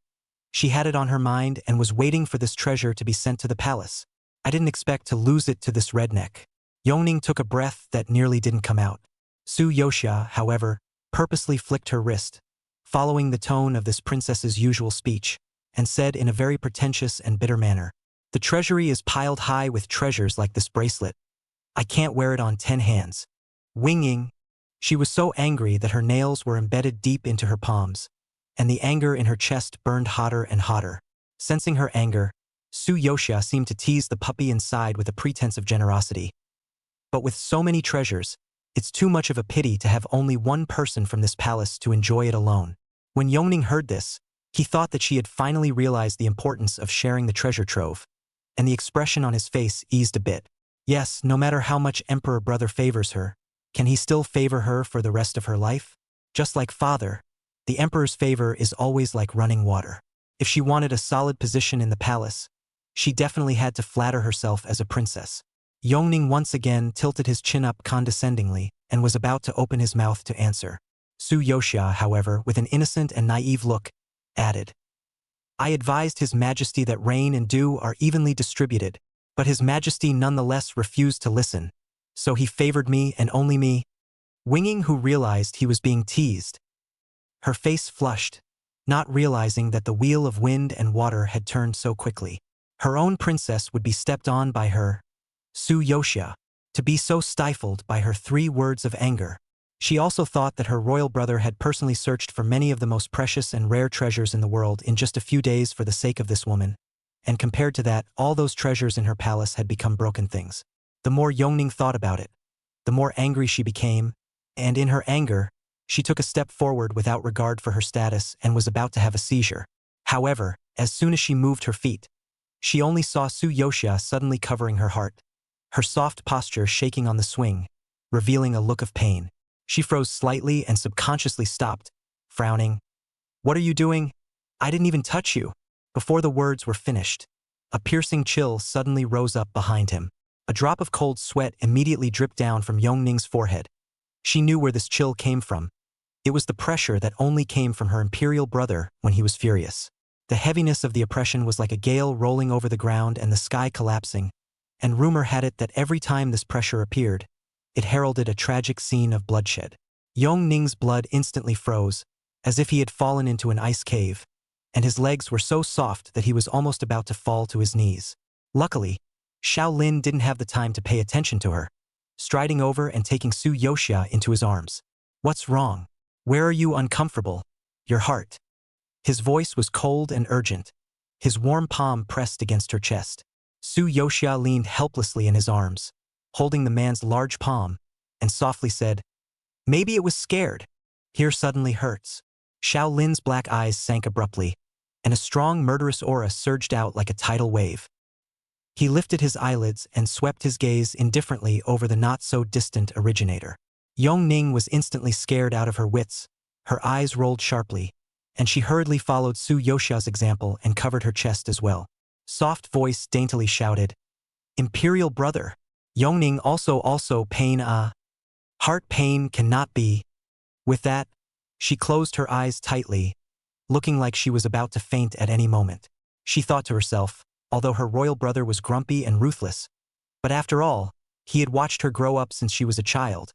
she had it on her mind and was waiting for this treasure to be sent to the palace. I didn't expect to lose it to this redneck. Yongning took a breath that nearly didn't come out. Su Yoxia, however, purposely flicked her wrist, following the tone of this princess's usual speech, and said in a very pretentious and bitter manner, "The treasury is piled high with treasures like this bracelet. I can't wear it on 10 hands. Winging." She was so angry that her nails were embedded deep into her palms, and the anger in her chest burned hotter and hotter. Sensing her anger, Su Yoxia seemed to tease the puppy inside with a pretense of generosity. But with so many treasures, it's too much of a pity to have only one person from this palace to enjoy it alone. When Yongning heard this, he thought that she had finally realized the importance of sharing the treasure trove, and the expression on his face eased a bit. Yes, no matter how much Emperor Brother favors her, can he still favor her for the rest of her life? Just like father, the Emperor's favor is always like running water. If she wanted a solid position in the palace, she definitely had to flatter herself as a princess. Yongning once again tilted his chin up condescendingly and was about to open his mouth to answer. Su Yoxia, however, with an innocent and naive look, added, "I advised His Majesty that rain and dew are evenly distributed, but His Majesty nonetheless refused to listen, so he favored me and only me." Winging, who realized he was being teased, her face flushed, not realizing that the wheel of wind and water had turned so quickly. Her own princess would be stepped on by her, Su Yoxia, to be so stifled by her 3 words of anger. She also thought that her royal brother had personally searched for many of the most precious and rare treasures in the world in just a few days for the sake of this woman, and compared to that, all those treasures in her palace had become broken things. The more Yongning thought about it, the more angry she became, and in her anger, she took a step forward without regard for her status and was about to have a seizure. However, as soon as she moved her feet, she only saw Su Yoxia suddenly covering her heart, her soft posture shaking on the swing, revealing a look of pain. She froze slightly and subconsciously stopped, frowning. "What are you doing? I didn't even touch you." Before the words were finished, a piercing chill suddenly rose up behind him. A drop of cold sweat immediately dripped down from Yongning's forehead. She knew where this chill came from. It was the pressure that only came from her imperial brother when he was furious. The heaviness of the oppression was like a gale rolling over the ground and the sky collapsing, and rumor had it that every time this pressure appeared, it heralded a tragic scene of bloodshed. Yongning's blood instantly froze, as if he had fallen into an ice cave, and his legs were so soft that he was almost about to fall to his knees. Luckily, Shaolin didn't have the time to pay attention to her, striding over and taking Su Yoxia into his arms. "What's wrong? Where are you uncomfortable? Your heart." His voice was cold and urgent, his warm palm pressed against her chest. Su Yoxia leaned helplessly in his arms, holding the man's large palm, and softly said, "Maybe it was scared. Here suddenly hurts." Shaolin's black eyes sank abruptly, and a strong murderous aura surged out like a tidal wave. He lifted his eyelids and swept his gaze indifferently over the not-so-distant originator. Yongning was instantly scared out of her wits, her eyes rolled sharply, and she hurriedly followed Su Yoxia's example and covered her chest as well. Soft voice daintily shouted, "Imperial brother." Yongning also pain heart pain cannot be. With that, she closed her eyes tightly, looking like she was about to faint at any moment. She thought to herself, although her royal brother was grumpy and ruthless, but after all, he had watched her grow up since she was a child,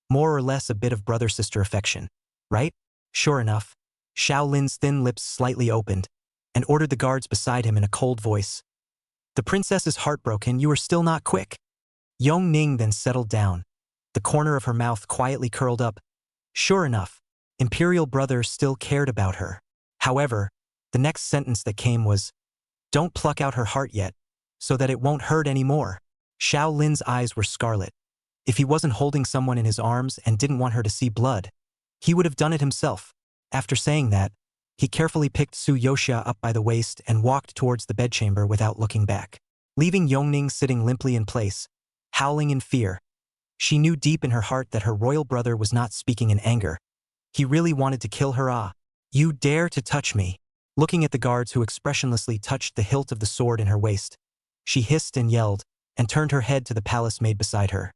more or less a bit of brother-sister affection, right? Sure enough, Shaolin's thin lips slightly opened, and ordered the guards beside him in a cold voice. "The princess is heartbroken, you are still not quick." Yongning then settled down, the corner of her mouth quietly curled up. Sure enough, Imperial Brother still cared about her. However, the next sentence that came was, "Don't pluck out her heart yet, so that it won't hurt anymore." Xiao Lin's eyes were scarlet. If he wasn't holding someone in his arms and didn't want her to see blood, he would have done it himself. After saying that, he carefully picked Su Yoxia up by the waist and walked towards the bedchamber without looking back, leaving Yongning sitting limply in place, howling in fear. She knew deep in her heart that her royal brother was not speaking in anger. He really wanted to kill her. "Ah, you dare to touch me." Looking at the guards who expressionlessly touched the hilt of the sword in her waist, she hissed and yelled, and turned her head to the palace maid beside her.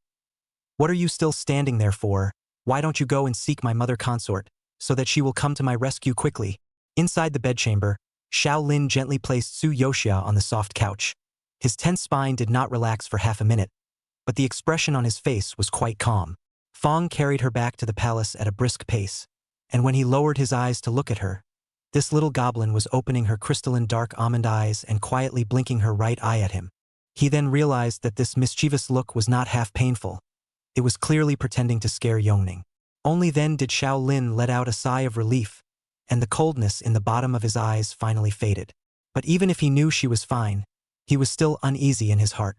"What are you still standing there for? Why don't you go and seek my mother consort, so that she will come to my rescue quickly?" Inside the bedchamber, Xiao Lin gently placed Su Yoxia on the soft couch. His tense spine did not relax for half a minute, but the expression on his face was quite calm. Fong carried her back to the palace at a brisk pace, and when he lowered his eyes to look at her, this little goblin was opening her crystalline dark almond eyes and quietly blinking her right eye at him. He then realized that this mischievous look was not half painful. It was clearly pretending to scare Yongning. Only then did Xiao Lin let out a sigh of relief, and the coldness in the bottom of his eyes finally faded. But even if he knew she was fine, he was still uneasy in his heart,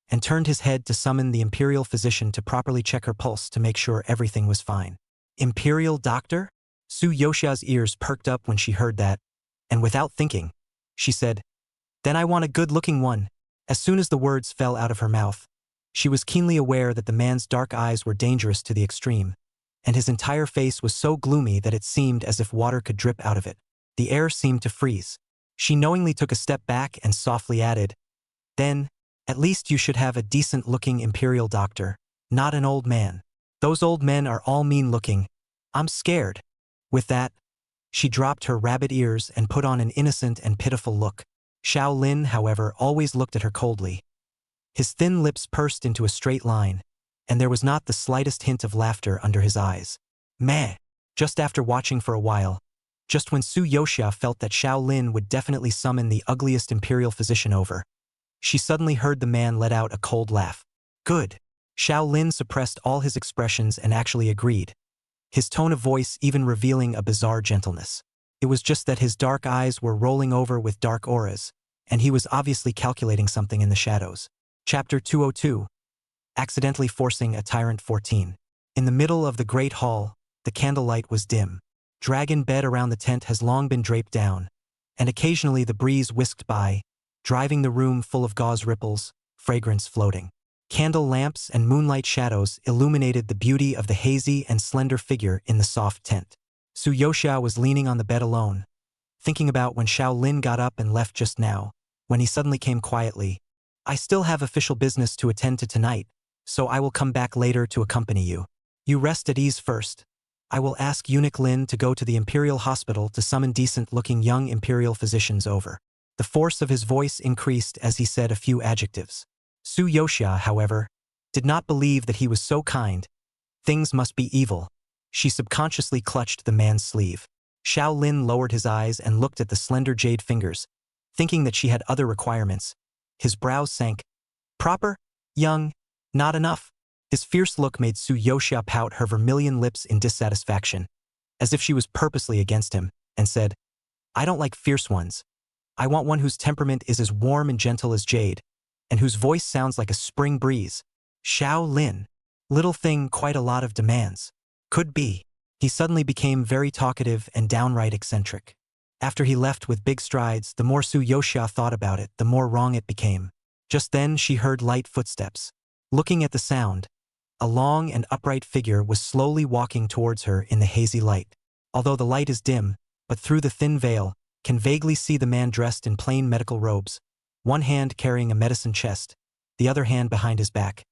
and turned his head to summon the imperial physician to properly check her pulse to make sure everything was fine. "Imperial doctor?" Su Yoxia's ears perked up when she heard that, and without thinking, she said, "Then I want a good-looking one." As soon as the words fell out of her mouth, she was keenly aware that the man's dark eyes were dangerous to the extreme, and his entire face was so gloomy that it seemed as if water could drip out of it. The air seemed to freeze. She knowingly took a step back and softly added, "Then, at least you should have a decent-looking imperial doctor, not an old man. Those old men are all mean-looking. I'm scared." With that, she dropped her rabbit ears and put on an innocent and pitiful look. Xiao Lin, however, always looked at her coldly. His thin lips pursed into a straight line, and there was not the slightest hint of laughter under his eyes. Meh. Just after watching for a while, just when Su Yoxia felt that Xiao Lin would definitely summon the ugliest imperial physician over, she suddenly heard the man let out a cold laugh. "Good." Xiao Lin suppressed all his expressions and actually agreed, his tone of voice even revealing a bizarre gentleness. It was just that his dark eyes were rolling over with dark auras, and he was obviously calculating something in the shadows. Chapter 202. Accidentally Forcing a Tyrant 14. In the middle of the great hall, the candlelight was dim. Dragon bed around the tent has long been draped down, and occasionally the breeze whisked by, driving the room full of gauze ripples, fragrance floating. Candle lamps and moonlight shadows illuminated the beauty of the hazy and slender figure in the soft tent. Su Yoxia was leaning on the bed alone, thinking about when Xiao Lin got up and left just now, when he suddenly came quietly. "I still have official business to attend to tonight, so I will come back later to accompany you. You rest at ease first. I will ask Eunuch Lin to go to the Imperial Hospital to summon decent-looking young Imperial physicians over." The force of his voice increased as he said a few adjectives. Su Yoxia, however, did not believe that he was so kind. Things must be evil. She subconsciously clutched the man's sleeve. Xiao Lin lowered his eyes and looked at the slender jade fingers, thinking that she had other requirements. His brows sank. "Proper? Young? Not enough?" His fierce look made Su Yoxia pout her vermilion lips in dissatisfaction, as if she was purposely against him, and said, "I don't like fierce ones. I want one whose temperament is as warm and gentle as jade, and whose voice sounds like a spring breeze." Xiao Lin. Little thing, quite a lot of demands. Could be. He suddenly became very talkative and downright eccentric. After he left with big strides, the more Su Yoxia thought about it, the more wrong it became. Just then she heard light footsteps. Looking at the sound, a long and upright figure was slowly walking towards her in the hazy light. Although the light is dim, but through the thin veil, can vaguely see the man dressed in plain medical robes, one hand carrying a medicine chest, the other hand behind his back.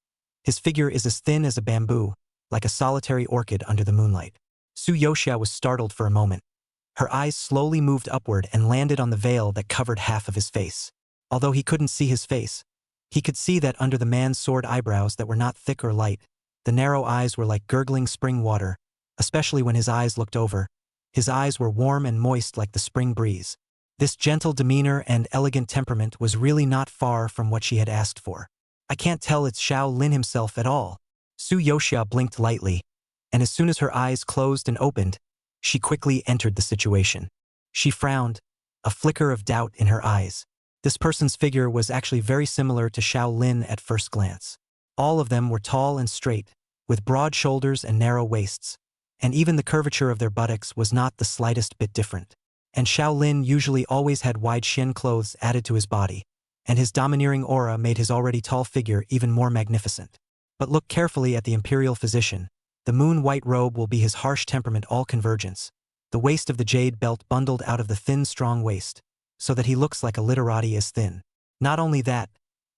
His figure is as thin as a bamboo, like a solitary orchid under the moonlight. Su Yoxia was startled for a moment. Her eyes slowly moved upward and landed on the veil that covered half of his face. Although he couldn't see his face, he could see that under the man's sword eyebrows that were not thick or light, the narrow eyes were like gurgling spring water, especially when his eyes looked over. His eyes were warm and moist like the spring breeze. This gentle demeanor and elegant temperament was really not far from what she had asked for. "I can't tell it's Xiao Lin himself at all." Su Yoxia blinked lightly, and as soon as her eyes closed and opened, she quickly entered the situation. She frowned, a flicker of doubt in her eyes. This person's figure was actually very similar to Xiao Lin at first glance. All of them were tall and straight, with broad shoulders and narrow waists, and even the curvature of their buttocks was not the slightest bit different. And Xiao Lin usually always had wide shin clothes added to his body, and his domineering aura made his already tall figure even more magnificent. But look carefully at the imperial physician. The moon-white robe will be his harsh temperament all convergence. The waist of the jade belt bundled out of the thin, strong waist, so that he looks like a literati is thin. Not only that,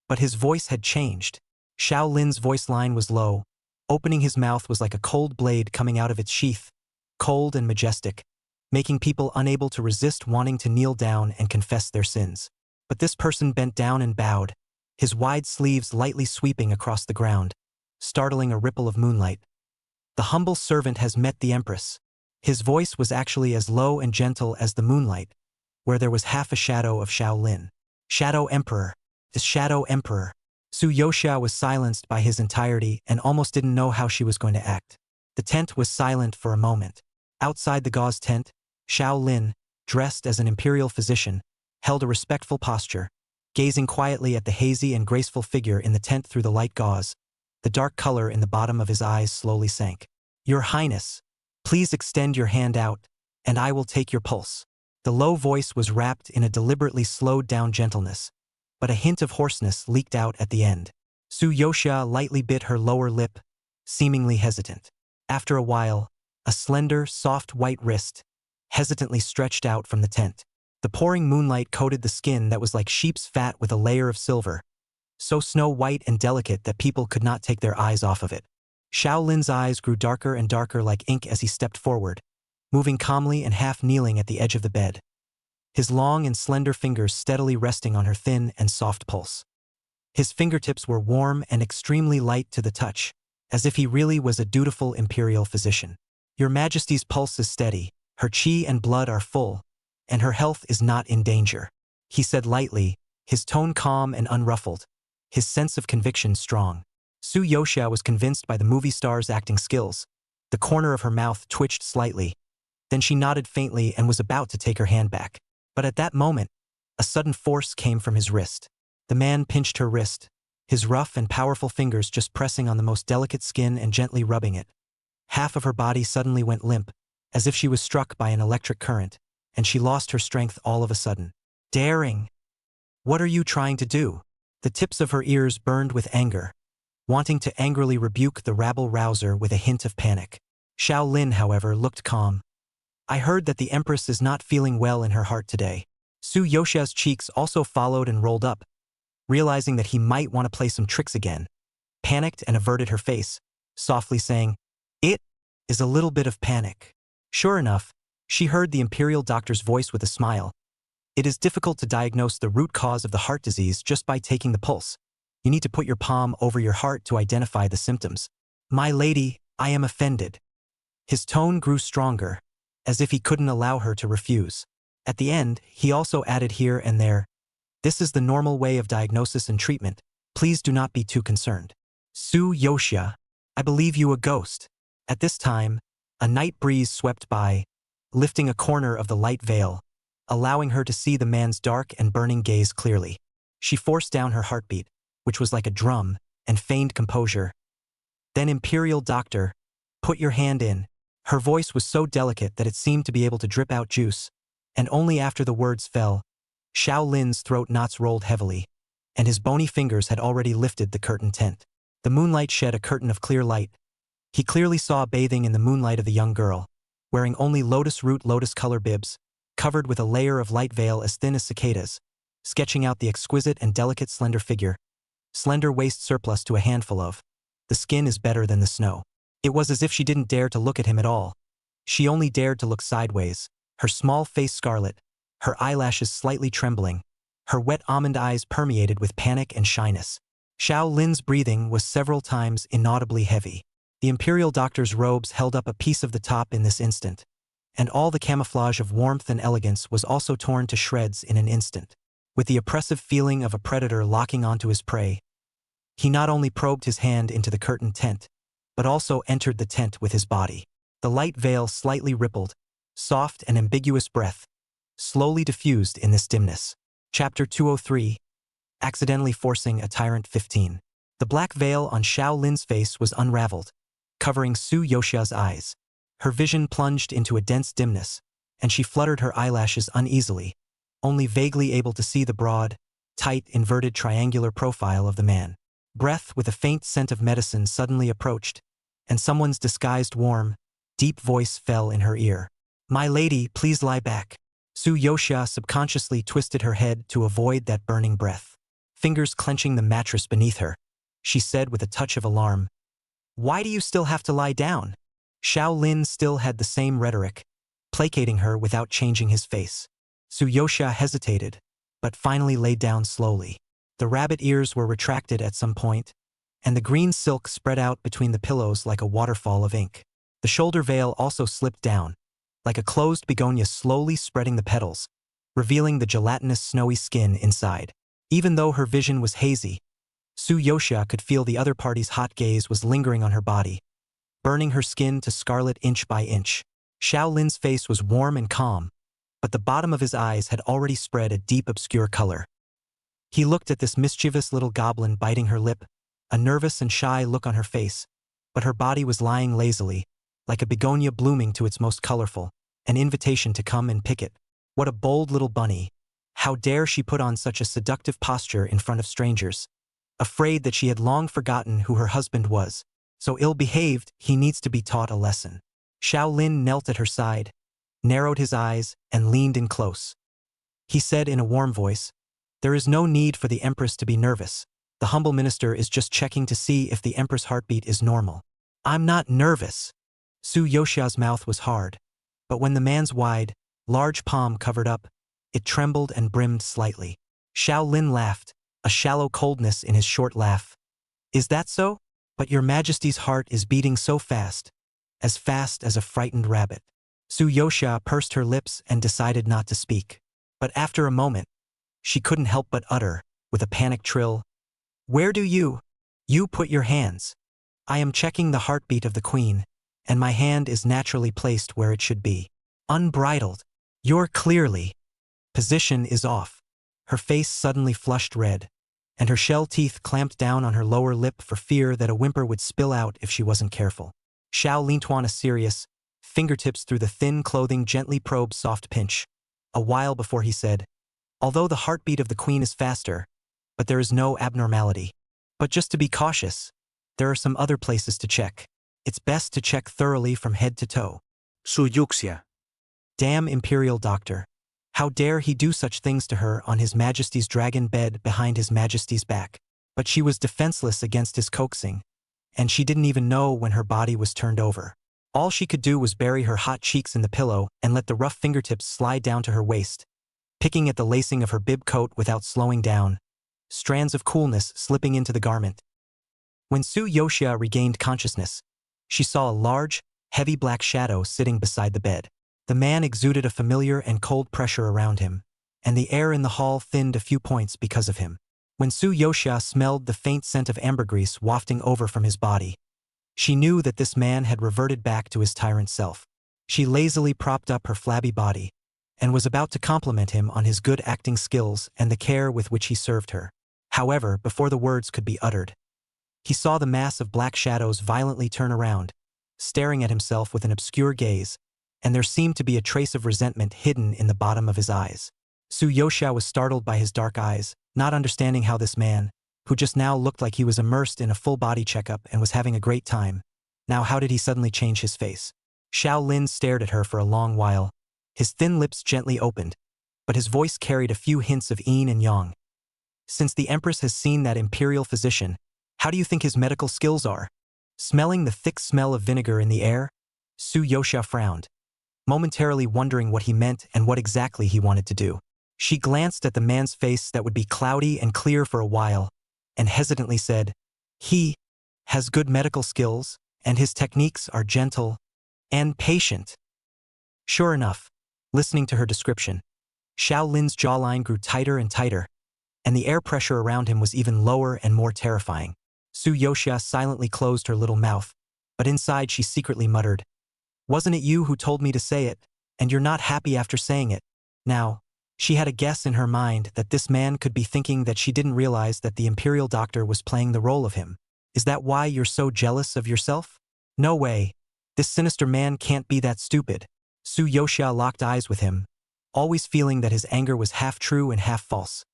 but his voice had changed. Xiao Lin's voice line was low. Opening his mouth was like a cold blade coming out of its sheath, cold and majestic, making people unable to resist wanting to kneel down and confess their sins. But this person bent down and bowed, his wide sleeves lightly sweeping across the ground, startling a ripple of moonlight. The humble servant has met the empress. His voice was actually as low and gentle as the moonlight, where there was half a shadow of Xiao Lin. Shadow Emperor. This Shadow Emperor. Su Yoxia was silenced by his entirety and almost didn't know how she was going to act. The tent was silent for a moment. Outside the gauze tent, Xiao Lin, dressed as an imperial physician, held a respectful posture, gazing quietly at the hazy and graceful figure in the tent through the light gauze. The dark color in the bottom of his eyes slowly sank. "Your Highness, please extend your hand out, and I will take your pulse." The low voice was wrapped in a deliberately slowed-down gentleness, but a hint of hoarseness leaked out at the end. Su Yoxia lightly bit her lower lip, seemingly hesitant. After a while, a slender, soft white wrist hesitantly stretched out from the tent. The pouring moonlight coated the skin that was like sheep's fat with a layer of silver, so snow-white and delicate that people could not take their eyes off of it. Xiao Lin's eyes grew darker and darker like ink as he stepped forward, moving calmly and half-kneeling at the edge of the bed, his long and slender fingers steadily resting on her thin and soft pulse. His fingertips were warm and extremely light to the touch, as if he really was a dutiful imperial physician. "Your Majesty's pulse is steady, her qi and blood are full, and her health is not in danger," he said lightly, his tone calm and unruffled, his sense of conviction strong. Su Yoxia was convinced by the movie star's acting skills. The corner of her mouth twitched slightly. Then she nodded faintly and was about to take her hand back. But at that moment, a sudden force came from his wrist. The man pinched her wrist, his rough and powerful fingers just pressing on the most delicate skin and gently rubbing it. Half of her body suddenly went limp, as if she was struck by an electric current, and she lost her strength all of a sudden. "Daring! What are you trying to do?" The tips of her ears burned with anger, wanting to angrily rebuke the rabble-rouser with a hint of panic. Xiao Lin, however, looked calm. "I heard that the Empress is not feeling well in her heart today." Su Yoxia's cheeks also followed and rolled up, realizing that he might want to play some tricks again, panicked and averted her face, softly saying, "It is a little bit of panic." Sure enough, she heard the imperial doctor's voice with a smile. "It is difficult to diagnose the root cause of the heart disease just by taking the pulse. You need to put your palm over your heart to identify the symptoms." "My lady, I am offended." His tone grew stronger, as if he couldn't allow her to refuse. At the end, he also added here and there, "This is the normal way of diagnosis and treatment. Please do not be too concerned." "Su Yoxia, I believe you a ghost." At this time, a night breeze swept by, lifting a corner of the light veil, allowing her to see the man's dark and burning gaze clearly. She forced down her heartbeat, which was like a drum, and feigned composure. "Then, Imperial Doctor, put your hand in." Her voice was so delicate that it seemed to be able to drip out juice, and only after the words fell, Xiao Lin's throat knots rolled heavily, and his bony fingers had already lifted the curtain tent. The moonlight shed a curtain of clear light. He clearly saw bathing in the moonlight of the young girl, wearing only lotus root lotus color bibs, covered with a layer of light veil as thin as cicadas, sketching out the exquisite and delicate slender figure. Slender waist surplus to a handful of. The skin is better than the snow. It was as if she didn't dare to look at him at all. She only dared to look sideways, her small face scarlet, her eyelashes slightly trembling, her wet almond eyes permeated with panic and shyness. Xiao Lin's breathing was several times inaudibly heavy. The imperial doctor's robes held up a piece of the top in this instant, and all the camouflage of warmth and elegance was also torn to shreds in an instant. With the oppressive feeling of a predator locking onto his prey, he not only probed his hand into the curtained tent, but also entered the tent with his body. The light veil slightly rippled, soft and ambiguous breath, slowly diffused in this dimness. Chapter 203, Accidentally Forcing a Tyrant 15. The black veil on Xiao Lin's face was unraveled, covering Su Yoxia's eyes. Her vision plunged into a dense dimness, and she fluttered her eyelashes uneasily, only vaguely able to see the broad, tight, inverted triangular profile of the man. Breath with a faint scent of medicine suddenly approached, and someone's disguised warm, deep voice fell in her ear. "My lady, please lie back." Su Yoxia subconsciously twisted her head to avoid that burning breath. Fingers clenching the mattress beneath her, she said with a touch of alarm, "Why do you still have to lie down?" Xiao Lin still had the same rhetoric, placating her without changing his face. Su Yoxia hesitated, but finally lay down slowly. The rabbit ears were retracted at some point, and the green silk spread out between the pillows like a waterfall of ink. The shoulder veil also slipped down, like a closed begonia slowly spreading the petals, revealing the gelatinous snowy skin inside. Even though her vision was hazy, Su Yoxia could feel the other party's hot gaze was lingering on her body, burning her skin to scarlet inch by inch. Xiao Lin's face was warm and calm, but the bottom of his eyes had already spread a deep obscure color. He looked at this mischievous little goblin biting her lip, a nervous and shy look on her face, but her body was lying lazily, like a begonia blooming to its most colorful, an invitation to come and pick it. What a bold little bunny. How dare she put on such a seductive posture in front of strangers? Afraid that she had long forgotten who her husband was. So ill-behaved, he needs to be taught a lesson. Xiao Lin knelt at her side, narrowed his eyes, and leaned in close. He said in a warm voice, "There is no need for the Empress to be nervous. The humble minister is just checking to see if the Empress' heartbeat is normal." "I'm not nervous." Su Yoxia's mouth was hard, but when the man's wide, large palm covered up, it trembled and brimmed slightly. Xiao Lin laughed, a shallow coldness in his short laugh. "Is that so? But your Majesty's heart is beating so fast as a frightened rabbit." Su Yoxia pursed her lips and decided not to speak. But after a moment, she couldn't help but utter, with a panicked trill, "Where do you put your hands?" "I am checking the heartbeat of the queen, and my hand is naturally placed where it should be." "Unbridled. You're clearly." "Position is off." Her face suddenly flushed red, and her shell teeth clamped down on her lower lip for fear that a whimper would spill out if she wasn't careful. Xiao Lintuan, a serious, fingertips through the thin clothing gently probed soft pinch, a while before he said, "Although the heartbeat of the queen is faster, but there is no abnormality. But just to be cautious, there are some other places to check. It's best to check thoroughly from head to toe." Su Yoxia. Damn imperial doctor. How dare he do such things to her on His Majesty's dragon bed behind His Majesty's back? But she was defenseless against his coaxing, and she didn't even know when her body was turned over. All she could do was bury her hot cheeks in the pillow and let the rough fingertips slide down to her waist, picking at the lacing of her bib coat without slowing down, strands of coolness slipping into the garment. When Su Yoxia regained consciousness, she saw a large, heavy black shadow sitting beside the bed. The man exuded a familiar and cold pressure around him, and the air in the hall thinned a few points because of him. When Su Yoxia smelled the faint scent of ambergris wafting over from his body, she knew that this man had reverted back to his tyrant self. She lazily propped up her flabby body, and was about to compliment him on his good acting skills and the care with which he served her. However, before the words could be uttered, he saw the mass of black shadows violently turn around, staring at himself with an obscure gaze, and there seemed to be a trace of resentment hidden in the bottom of his eyes. Su Yoxia was startled by his dark eyes, not understanding how this man, who just now looked like he was immersed in a full-body checkup and was having a great time, now how did he suddenly change his face? Xiao Lin stared at her for a long while, his thin lips gently opened, but his voice carried a few hints of yin and yang. "Since the Empress has seen that imperial physician, how do you think his medical skills are?" Smelling the thick smell of vinegar in the air, Su Yoxia frowned, momentarily wondering what he meant and what exactly he wanted to do. She glanced at the man's face that would be cloudy and clear for a while, and hesitantly said, "He has good medical skills, and his techniques are gentle and patient." Sure enough, listening to her description, Xiao Lin's jawline grew tighter and tighter, and the air pressure around him was even lower and more terrifying. Su Yoxia silently closed her little mouth, but inside she secretly muttered, "Wasn't it you who told me to say it, and you're not happy after saying it?" Now, she had a guess in her mind that this man could be thinking that she didn't realize that the imperial doctor was playing the role of him. "Is that why you're so jealous of yourself?" "No way. This sinister man can't be that stupid." Su Yoxia locked eyes with him, always feeling that his anger was half true and half false.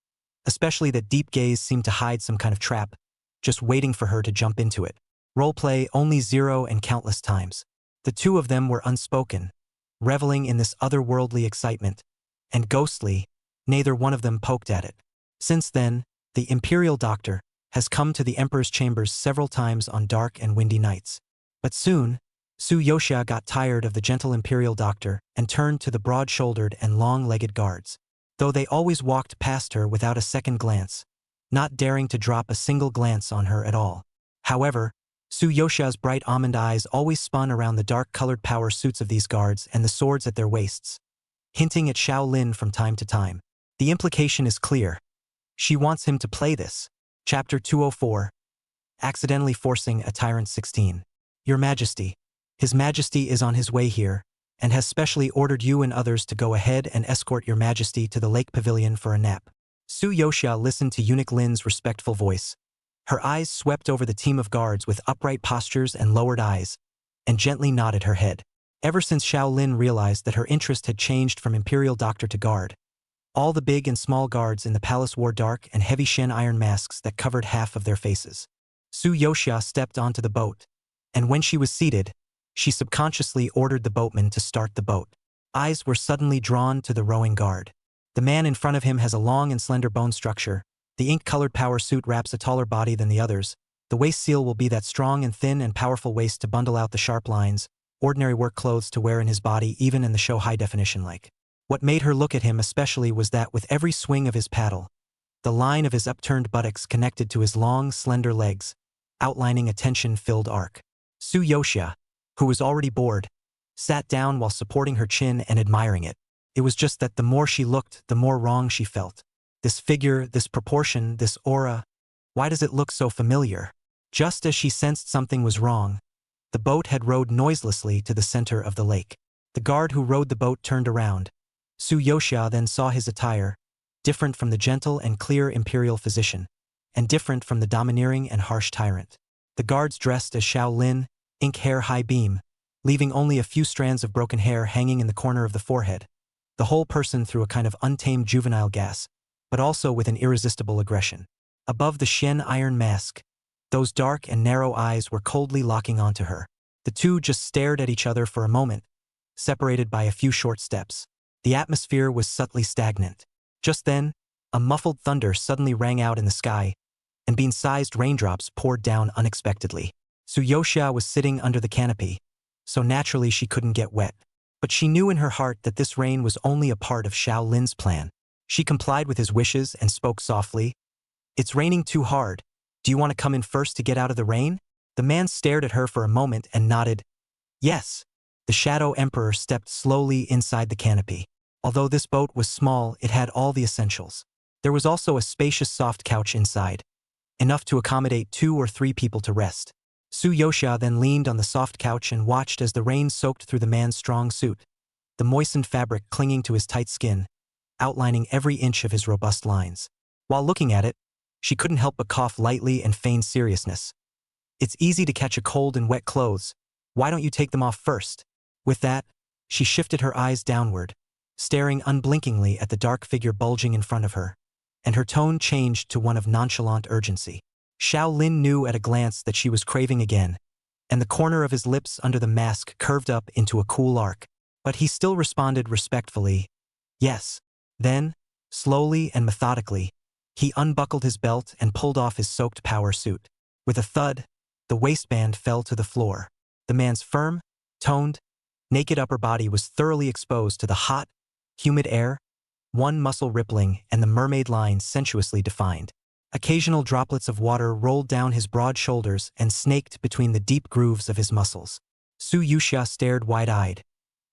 Especially that deep gaze seemed to hide some kind of trap, just waiting for her to jump into it. Roleplay only 0 and countless times. The two of them were unspoken, reveling in this otherworldly excitement, and ghostly, neither one of them poked at it. Since then, the imperial doctor has come to the emperor's chambers several times on dark and windy nights. But soon, Su Yoxia got tired of the gentle imperial doctor and turned to the broad-shouldered and long-legged guards. Though they always walked past her without a second glance, not daring to drop a single glance on her at all. However, Su Yoxia's bright almond eyes always spun around the dark-colored power suits of these guards and the swords at their waists, hinting at Shaolin from time to time. The implication is clear. She wants him to play this. Chapter 204. Accidentally Forcing a Tyrant 16. Your Majesty. His Majesty is on his way here, and has specially ordered you and others to go ahead and escort your Majesty to the lake pavilion for a nap. Su Yoxia listened to Eunuch Lin's respectful voice. Her eyes swept over the team of guards with upright postures and lowered eyes, and gently nodded her head. Ever since Shaolin realized that her interest had changed from imperial doctor to guard, all the big and small guards in the palace wore dark and heavy shin iron masks that covered half of their faces. Su Yoxia stepped onto the boat, and when she was seated, she subconsciously ordered the boatman to start the boat. Eyes were suddenly drawn to the rowing guard. The man in front of him has a long and slender bone structure. The ink-colored power suit wraps a taller body than the others. The waist seal will be that strong and thin and powerful waist to bundle out the sharp lines, ordinary work clothes to wear in his body even in the show high definition like. What made her look at him especially was that with every swing of his paddle, the line of his upturned buttocks connected to his long, slender legs, outlining a tension-filled arc. Su Yoxia, who was already bored, sat down while supporting her chin and admiring it. It was just that the more she looked, the more wrong she felt. This figure, this proportion, this aura, why does it look so familiar? Just as she sensed something was wrong, the boat had rowed noiselessly to the center of the lake. The guard who rowed the boat turned around. Su Yoxia then saw his attire, different from the gentle and clear imperial physician, and different from the domineering and harsh tyrant. The guards dressed as Shaolin, ink hair high beam, leaving only a few strands of broken hair hanging in the corner of the forehead. The whole person through a kind of untamed juvenile gas, but also with an irresistible aggression. Above the shin iron mask, those dark and narrow eyes were coldly locking onto her. The two just stared at each other for a moment, separated by a few short steps. The atmosphere was subtly stagnant. Just then, a muffled thunder suddenly rang out in the sky, and bean-sized raindrops poured down unexpectedly. Su Yoxia was sitting under the canopy, so naturally she couldn't get wet. But she knew in her heart that this rain was only a part of Shaolin's plan. She complied with his wishes and spoke softly. "It's raining too hard. Do you want to come in first to get out of the rain?" The man stared at her for a moment and nodded. "Yes." The Shadow Emperor stepped slowly inside the canopy. Although this boat was small, it had all the essentials. There was also a spacious soft couch inside, enough to accommodate 2 or 3 people to rest. Su Yoxia then leaned on the soft couch and watched as the rain soaked through the man's strong suit, the moistened fabric clinging to his tight skin, outlining every inch of his robust lines. While looking at it, she couldn't help but cough lightly and feign seriousness. "It's easy to catch a cold in wet clothes. Why don't you take them off first?" With that, she shifted her eyes downward, staring unblinkingly at the dark figure bulging in front of her, and her tone changed to one of nonchalant urgency. Shaolin knew at a glance that she was craving again, and the corner of his lips under the mask curved up into a cool arc. But he still responded respectfully, "Yes." Then, slowly and methodically, he unbuckled his belt and pulled off his soaked power suit. With a thud, the waistband fell to the floor. The man's firm, toned, naked upper body was thoroughly exposed to the hot, humid air, one muscle rippling and the mermaid line sensuously defined. Occasional droplets of water rolled down his broad shoulders and snaked between the deep grooves of his muscles. Su Yoxia stared wide-eyed,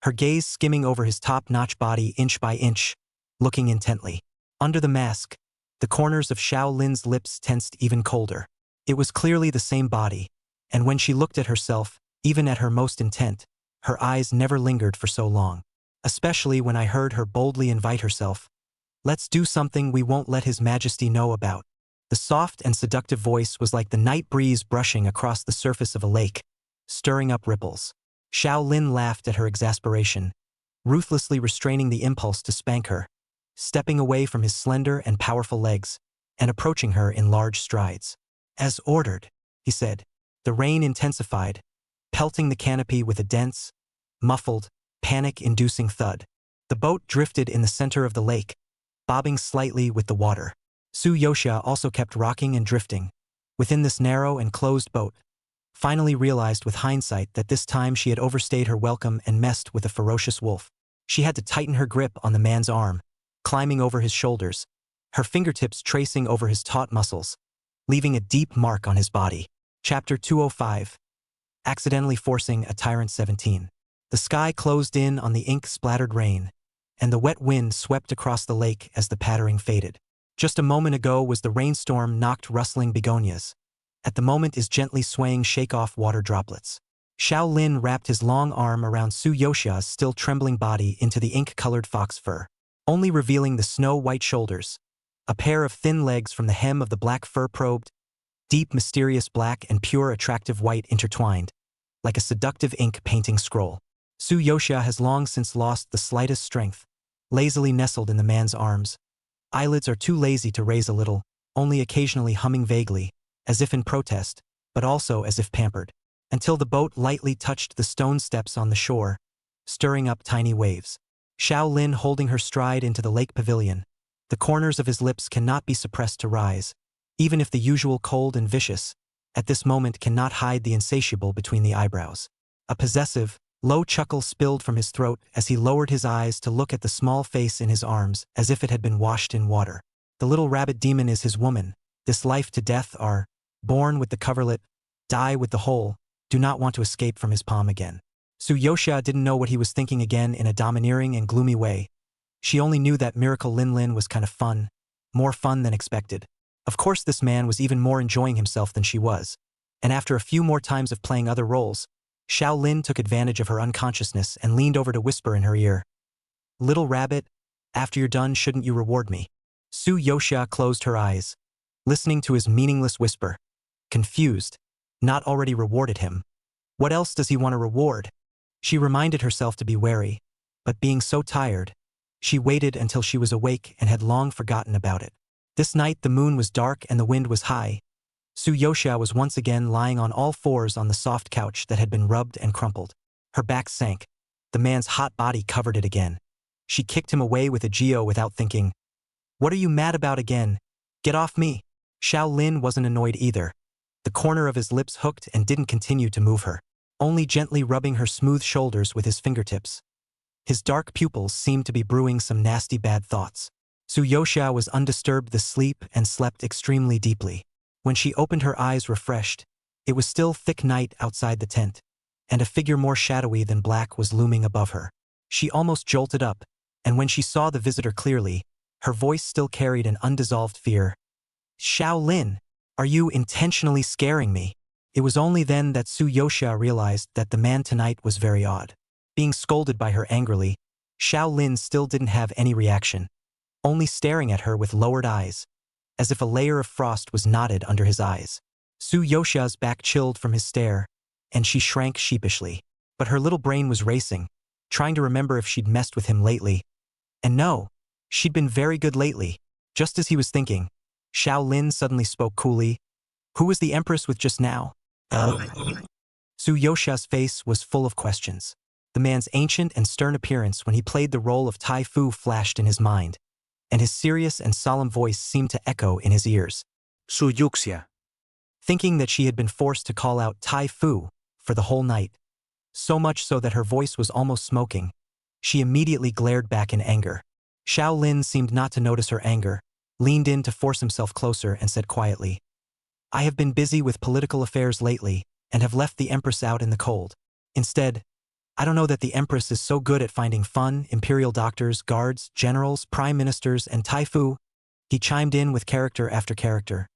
her gaze skimming over his top-notch body inch by inch, looking intently. Under the mask, the corners of Shaolin's lips tensed even colder. It was clearly the same body, and when she looked at herself, Even at her most intent, her eyes never lingered for so long. Especially when I heard her boldly invite herself. Let's do something we won't let His Majesty know about. The soft and seductive voice was like the night breeze brushing across the surface of a lake, stirring up ripples. Xiao Lin laughed at her exasperation, ruthlessly restraining the impulse to spank her, stepping away from his slender and powerful legs, and approaching her in large strides. As ordered, he said. The rain intensified, pelting the canopy with a dense, muffled, panic-inducing thud. The boat drifted in the center of the lake, bobbing slightly with the water. Su Yoxia also kept rocking and drifting, within this narrow and closed boat, finally realized with hindsight that this time she had overstayed her welcome and messed with a ferocious wolf. She had to tighten her grip on the man's arm, climbing over his shoulders, her fingertips tracing over his taut muscles, leaving a deep mark on his body. Chapter 205. Accidentally Forcing a Tyrant 17. The sky closed in on the ink-splattered rain, and the wet wind swept across the lake as the pattering faded. Just a moment ago was the rainstorm knocked rustling begonias. At the moment is gently swaying shake-off water droplets. Xiao Lin wrapped his long arm around Su Yoxia's still trembling body into the ink-colored fox fur, only revealing the snow-white shoulders. A pair of thin legs from the hem of the black fur probed, deep mysterious black and pure attractive white intertwined, like a seductive ink painting scroll. Su Yoxia has long since lost the slightest strength, lazily nestled in the man's arms. Eyelids are too lazy to raise a little, only occasionally humming vaguely, as if in protest, but also as if pampered, until the boat lightly touched the stone steps on the shore, stirring up tiny waves. Xiao Lin holding her stride into the lake pavilion. The corners of his lips cannot be suppressed to rise, even if the usual cold and vicious, at this moment cannot hide the insatiable between the eyebrows. A possessive, low chuckle spilled from his throat as he lowered his eyes to look at the small face in his arms as if it had been washed in water. The little rabbit demon is his woman. This life to death are, born with the coverlet, die with the whole, do not want to escape from his palm again. Su Yoxia didn't know what he was thinking again in a domineering and gloomy way. She only knew that Miracle Lin Lin was kind of fun, more fun than expected. Of course this man was even more enjoying himself than she was, and after a few more times of playing other roles, Xiao Lin took advantage of her unconsciousness and leaned over to whisper in her ear. Little rabbit, after you're done shouldn't you reward me? Su Yoxia closed her eyes, listening to his meaningless whisper. Confused, not already rewarded him. What else does he want to reward? She reminded herself to be wary, but being so tired, she waited until she was awake and had long forgotten about it. This night the moon was dark and the wind was high. Su Yoxia was once again lying on all fours on the soft couch that had been rubbed and crumpled. Her back sank. The man's hot body covered it again. She kicked him away with a geo without thinking. What are you mad about again? Get off me. Xiao Lin wasn't annoyed either. The corner of his lips hooked and didn't continue to move her, only gently rubbing her smooth shoulders with his fingertips. His dark pupils seemed to be brewing some nasty bad thoughts. Su Yoxia was undisturbed with sleep and slept extremely deeply. When she opened her eyes refreshed, it was still thick night outside the tent, and a figure more shadowy than black was looming above her. She almost jolted up, and when she saw the visitor clearly, her voice still carried an undissolved fear. Xiao Lin, are you intentionally scaring me? It was only then that Su Yoxia realized that the man tonight was very odd. Being scolded by her angrily, Xiao Lin still didn't have any reaction, only staring at her with lowered eyes, as if a layer of frost was knotted under his eyes. Su Yoxia's back chilled from his stare, and she shrank sheepishly. But her little brain was racing, trying to remember if she'd messed with him lately. And no, she'd been very good lately. Just as he was thinking, Xiao Lin suddenly spoke coolly. Who was the empress with just now? Su Yoxia's face was full of questions. The man's ancient and stern appearance when he played the role of Tai Fu flashed in his mind, and his serious and solemn voice seemed to echo in his ears. Su Yoxia. Thinking that she had been forced to call out Tai Fu for the whole night, so much so that her voice was almost smoking, she immediately glared back in anger. Xiao Lin seemed not to notice her anger, leaned in to force himself closer and said quietly, I have been busy with political affairs lately and have left the Empress out in the cold. Instead, I don't know that the Empress is so good at finding fun, imperial doctors, guards, generals, prime ministers, and Tai Fu. He chimed in with character after character,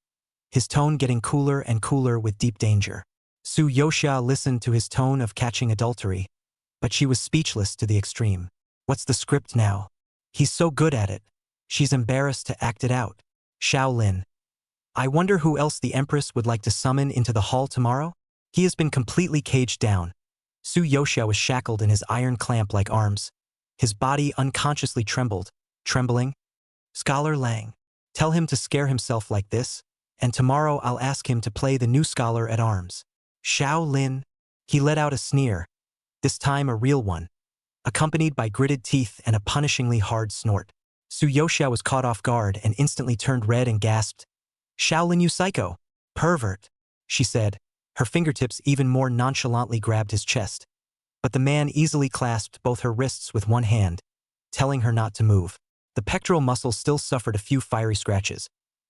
his tone getting cooler and cooler with deep danger. Su Yoxia listened to his tone of catching adultery, but she was speechless to the extreme. What's the script now? He's so good at it. She's embarrassed to act it out. Shaolin. I wonder who else the Empress would like to summon into the hall tomorrow? He has been completely caged down. Su Yoxia was shackled in his iron clamp-like arms. His body unconsciously trembling. Scholar Lang. Tell him to scare himself like this, and tomorrow I'll ask him to play the new scholar at arms. Shaolin. He let out a sneer, this time a real one, accompanied by gritted teeth and a punishingly hard snort. Su Yoxia was caught off guard and instantly turned red and gasped. Shaolin, you psycho! Pervert! She said. Her fingertips even more nonchalantly grabbed his chest. But the man easily clasped both her wrists with one hand, telling her not to move. The pectoral muscles still suffered a few fiery scratches,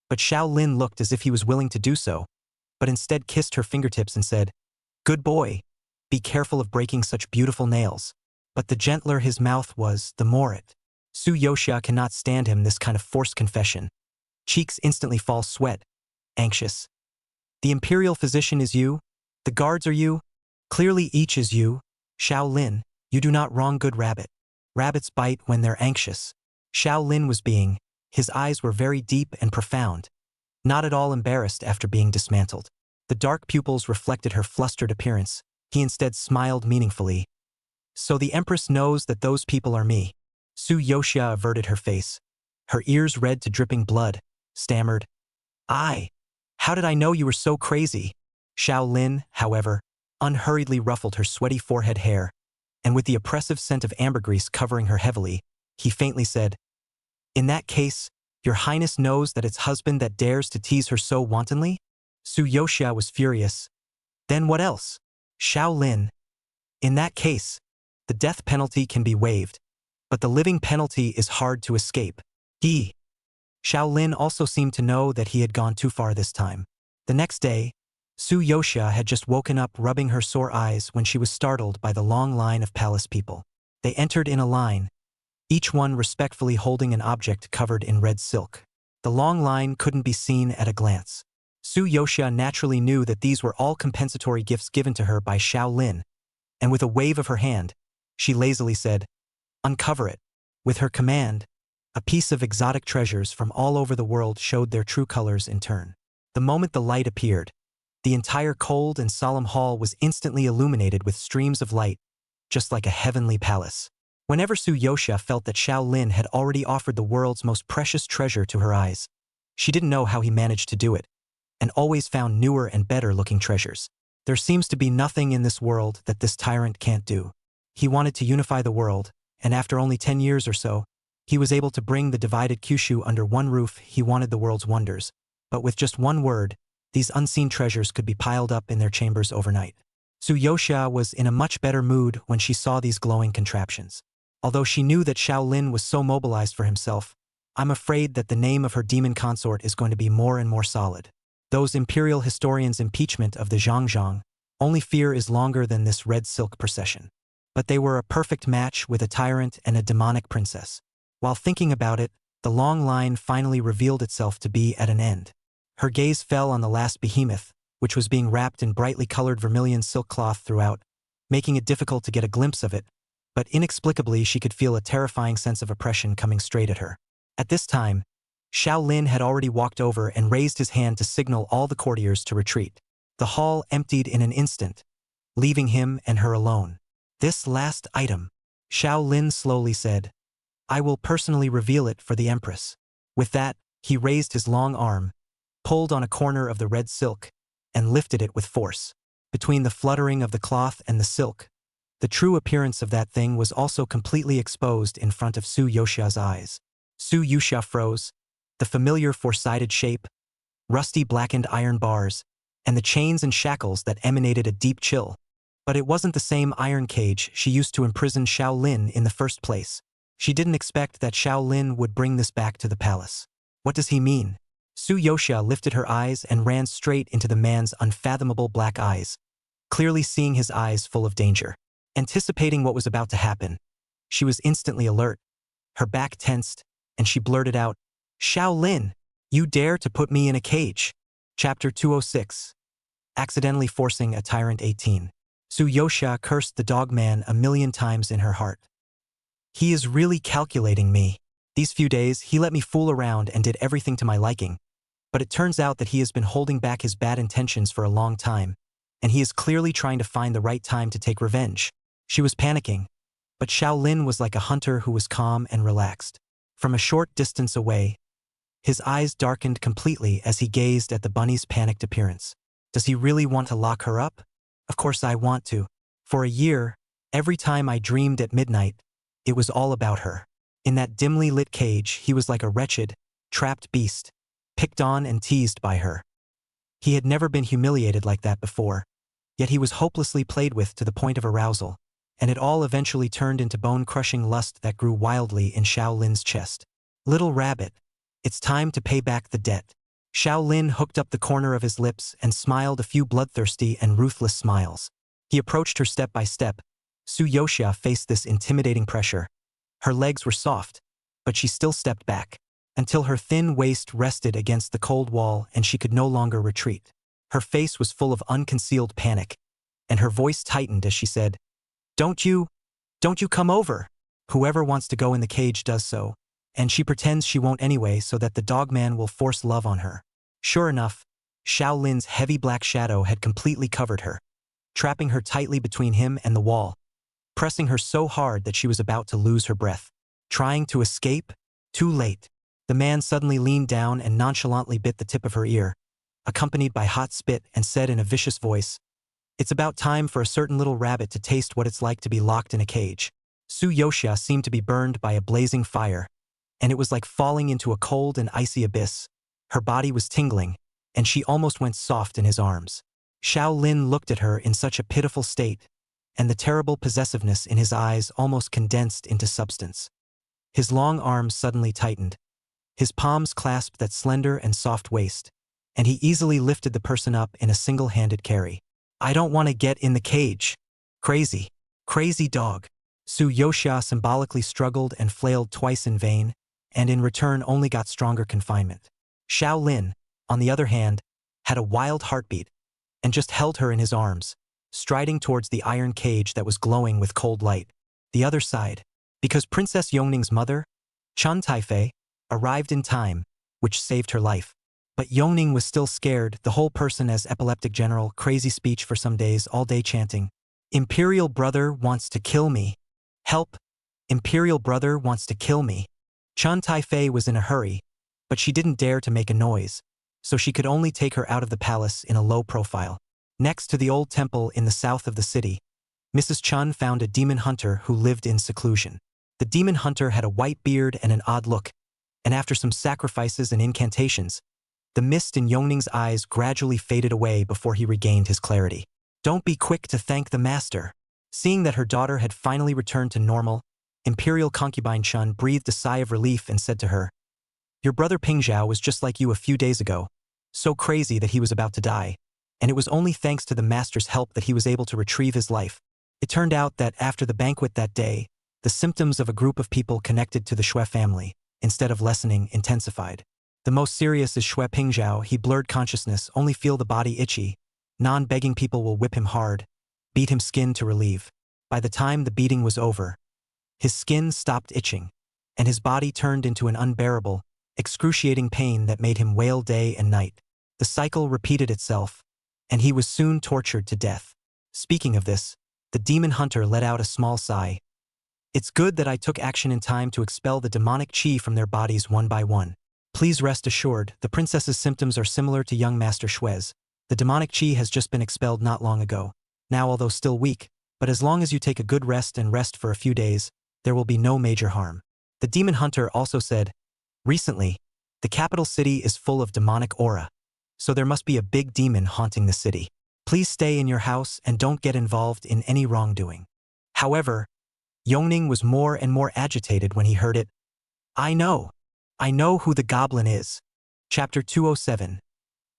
but Shaolin looked as if he was willing to do so, but instead kissed her fingertips and said, Good boy. Be careful of breaking such beautiful nails. But the gentler his mouth was, the more it. Su Yoxia cannot stand him this kind of forced confession. Cheeks instantly fall sweat. Anxious. The imperial physician is you? The guards are you? Clearly each is you. Shaolin, you do not wrong good rabbit. Rabbits bite when they're anxious. Shaolin was being, his eyes were very deep and profound, not at all embarrassed after being dismantled. The dark pupils reflected her flustered appearance. He instead smiled meaningfully. So the Empress knows that those people are me. Su Yoxia averted her face. Her ears red to dripping blood, stammered. How did I know you were so crazy? Shaolin, however, unhurriedly ruffled her sweaty forehead hair, and with the oppressive scent of ambergris covering her heavily, he faintly said, In that case, your Highness knows that it's husband that dares to tease her so wantonly? Su Yoxia was furious. Then what else? Shaolin. In that case, the death penalty can be waived, but the living penalty is hard to escape. Shaolin also seemed to know that he had gone too far this time. The next day, Su Yoxia had just woken up rubbing her sore eyes when she was startled by the long line of palace people. They entered in a line, each one respectfully holding an object covered in red silk. The long line couldn't be seen at a glance. Su Yoxia naturally knew that these were all compensatory gifts given to her by Shaolin, and with a wave of her hand, she lazily said, Uncover it. With her command, a piece of exotic treasures from all over the world showed their true colors in turn. The moment the light appeared, the entire cold and solemn hall was instantly illuminated with streams of light, just like a heavenly palace. Whenever Su Yoxia felt that Shaolin had already offered the world's most precious treasure to her eyes, she didn't know how he managed to do it, and always found newer and better-looking treasures. There seems to be nothing in this world that this tyrant can't do. He wanted to unify the world, and after only 10 years or so, he was able to bring the divided Kyushu under one roof. He wanted the world's wonders, but with just one word, these unseen treasures could be piled up in their chambers overnight. Su Yoxia was in a much better mood when she saw these glowing contraptions. Although she knew that Shaolin was so mobilized for himself, I'm afraid that the name of her demon consort is going to be more and more solid. Those imperial historians' impeachment of the Zhangzhang, only fear is longer than this red silk procession. But they were a perfect match with a tyrant and a demonic princess. While thinking about it, the long line finally revealed itself to be at an end. Her gaze fell on the last behemoth, which was being wrapped in brightly colored vermilion silk cloth throughout, making it difficult to get a glimpse of it, but inexplicably she could feel a terrifying sense of oppression coming straight at her. At this time, Shaolin had already walked over and raised his hand to signal all the courtiers to retreat. The hall emptied in an instant, leaving him and her alone. This last item, Shaolin slowly said, I will personally reveal it for the Empress. With that, he raised his long arm, pulled on a corner of the red silk, and lifted it with force. Between the fluttering of the cloth and the silk, the true appearance of that thing was also completely exposed in front of Su Yoxia's eyes. Su Yoxia froze. The familiar four-sided shape, rusty blackened iron bars, and the chains and shackles that emanated a deep chill. But it wasn't the same iron cage she used to imprison Shaolin in the first place. She didn't expect that Shaolin would bring this back to the palace. What does he mean? Su Yoxia lifted her eyes and ran straight into the man's unfathomable black eyes, clearly seeing his eyes full of danger. Anticipating what was about to happen, she was instantly alert. Her back tensed, and she blurted out, Shaolin, you dare to put me in a cage? Chapter 206. accidentally forcing a tyrant 18. Su Yoxia cursed the dog man 1,000,000 times in her heart. He is really calculating me. These few days, he let me fool around and did everything to my liking. But it turns out that he has been holding back his bad intentions for a long time, and he is clearly trying to find the right time to take revenge. She was panicking, but Shaolin was like a hunter who was calm and relaxed. From a short distance away, his eyes darkened completely as he gazed at the bunny's panicked appearance. Does he really want to lock her up? Of course I want to. For a year, every time I dreamed at midnight, it was all about her. In that dimly lit cage, he was like a wretched, trapped beast, picked on and teased by her. He had never been humiliated like that before, yet he was hopelessly played with to the point of arousal, and it all eventually turned into bone-crushing lust that grew wildly in Shaolin's chest. Little rabbit, it's time to pay back the debt. Shaolin hooked up the corner of his lips and smiled a few bloodthirsty and ruthless smiles. He approached her step by step. Su Yoxia faced this intimidating pressure. Her legs were soft, but she still stepped back, until her thin waist rested against the cold wall and she could no longer retreat. Her face was full of unconcealed panic, and her voice tightened as she said, Don't you come over. Whoever wants to go in the cage does so, and she pretends she won't anyway so that the dogman will force love on her. Sure enough, Shaolin's heavy black shadow had completely covered her, trapping her tightly between him and the wall, pressing her so hard that she was about to lose her breath. Trying to escape? Too late. The man suddenly leaned down and nonchalantly bit the tip of her ear, accompanied by hot spit, and said in a vicious voice, It's about time for a certain little rabbit to taste what it's like to be locked in a cage. Su Yoxia seemed to be burned by a blazing fire, and it was like falling into a cold and icy abyss. Her body was tingling, and she almost went soft in his arms. Shaolin looked at her in such a pitiful state, and the terrible possessiveness in his eyes almost condensed into substance. His long arms suddenly tightened. His palms clasped that slender and soft waist, and he easily lifted the person up in a single-handed carry. I don't want to get in the cage. Crazy. Crazy dog. Su Yoxia symbolically struggled and flailed twice in vain, and in return only got stronger confinement. Shaolin, on the other hand, had a wild heartbeat, and just held her in his arms, striding towards the iron cage that was glowing with cold light. The other side, because Princess Yongning's mother, Chun Taifei, arrived in time, which saved her life. But Yongning was still scared, the whole person as epileptic general, crazy speech for some days, all day chanting, Imperial brother wants to kill me. Help! Imperial brother wants to kill me. Chun Taifei was in a hurry, but she didn't dare to make a noise, so she could only take her out of the palace in a low profile. Next to the old temple in the south of the city, Mrs. Chun found a demon hunter who lived in seclusion. The demon hunter had a white beard and an odd look, and after some sacrifices and incantations, the mist in Yongning's eyes gradually faded away before he regained his clarity. Don't be quick to thank the master. Seeing that her daughter had finally returned to normal, Imperial concubine Chun breathed a sigh of relief and said to her, Your brother Pingzhao was just like you a few days ago, so crazy that he was about to die, and it was only thanks to the master's help that he was able to retrieve his life. It turned out that after the banquet that day, the symptoms of a group of people connected to the Xue family, instead of lessening, intensified. The most serious is Xue Pingzhao. He blurred consciousness, only feel the body itchy. Non-begging people will whip him hard, beat him skin to relieve. By the time the beating was over, his skin stopped itching, and his body turned into an unbearable, excruciating pain that made him wail day and night. The cycle repeated itself, and he was soon tortured to death. Speaking of this, the demon hunter let out a small sigh. It's good that I took action in time to expel the demonic chi from their bodies one by one. Please rest assured, the princess's symptoms are similar to young Master Xue's. The demonic chi has just been expelled not long ago. Now, although still weak, but as long as you take a good rest and rest for a few days, there will be no major harm. The demon hunter also said, Recently, the capital city is full of demonic aura, so there must be a big demon haunting the city. Please stay in your house and don't get involved in any wrongdoing. However, Yongning was more and more agitated when he heard it. I know who the goblin is. Chapter 207.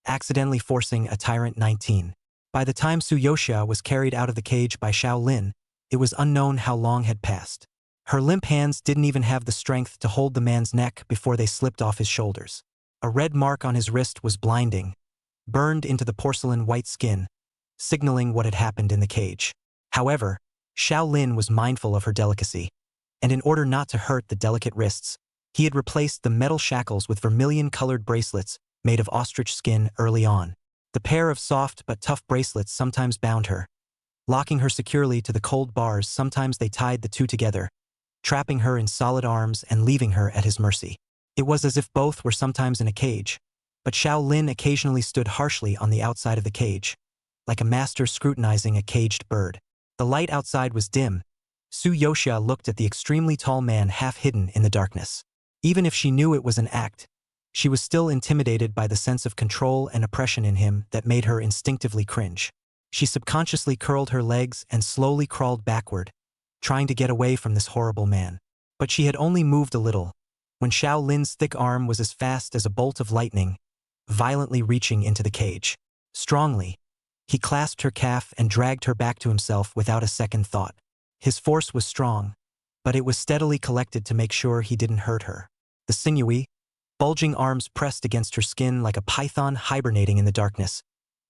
Accidentally forcing a tyrant 19. By the time Su Yoxia was carried out of the cage by Shaolin, it was unknown how long had passed. Her limp hands didn't even have the strength to hold the man's neck before they slipped off his shoulders. A red mark on his wrist was blinding, burned into the porcelain white skin, signaling what had happened in the cage. However, Shaolin was mindful of her delicacy, and in order not to hurt the delicate wrists, he had replaced the metal shackles with vermilion-colored bracelets made of ostrich skin early on. The pair of soft but tough bracelets sometimes bound her, locking her securely to the cold bars. Sometimes they tied the two together, trapping her in solid arms and leaving her at his mercy. It was as if both were sometimes in a cage, but Shaolin occasionally stood harshly on the outside of the cage, like a master scrutinizing a caged bird. The light outside was dim. Su Yoxia looked at the extremely tall man half hidden in the darkness. Even if she knew it was an act, she was still intimidated by the sense of control and oppression in him that made her instinctively cringe. She subconsciously curled her legs and slowly crawled backward, trying to get away from this horrible man. But she had only moved a little, when Shaolin's thick arm was as fast as a bolt of lightning, violently reaching into the cage. Strongly, he clasped her calf and dragged her back to himself without a second thought. His force was strong, but it was steadily collected to make sure he didn't hurt her. The sinewy, bulging arms pressed against her skin like a python hibernating in the darkness,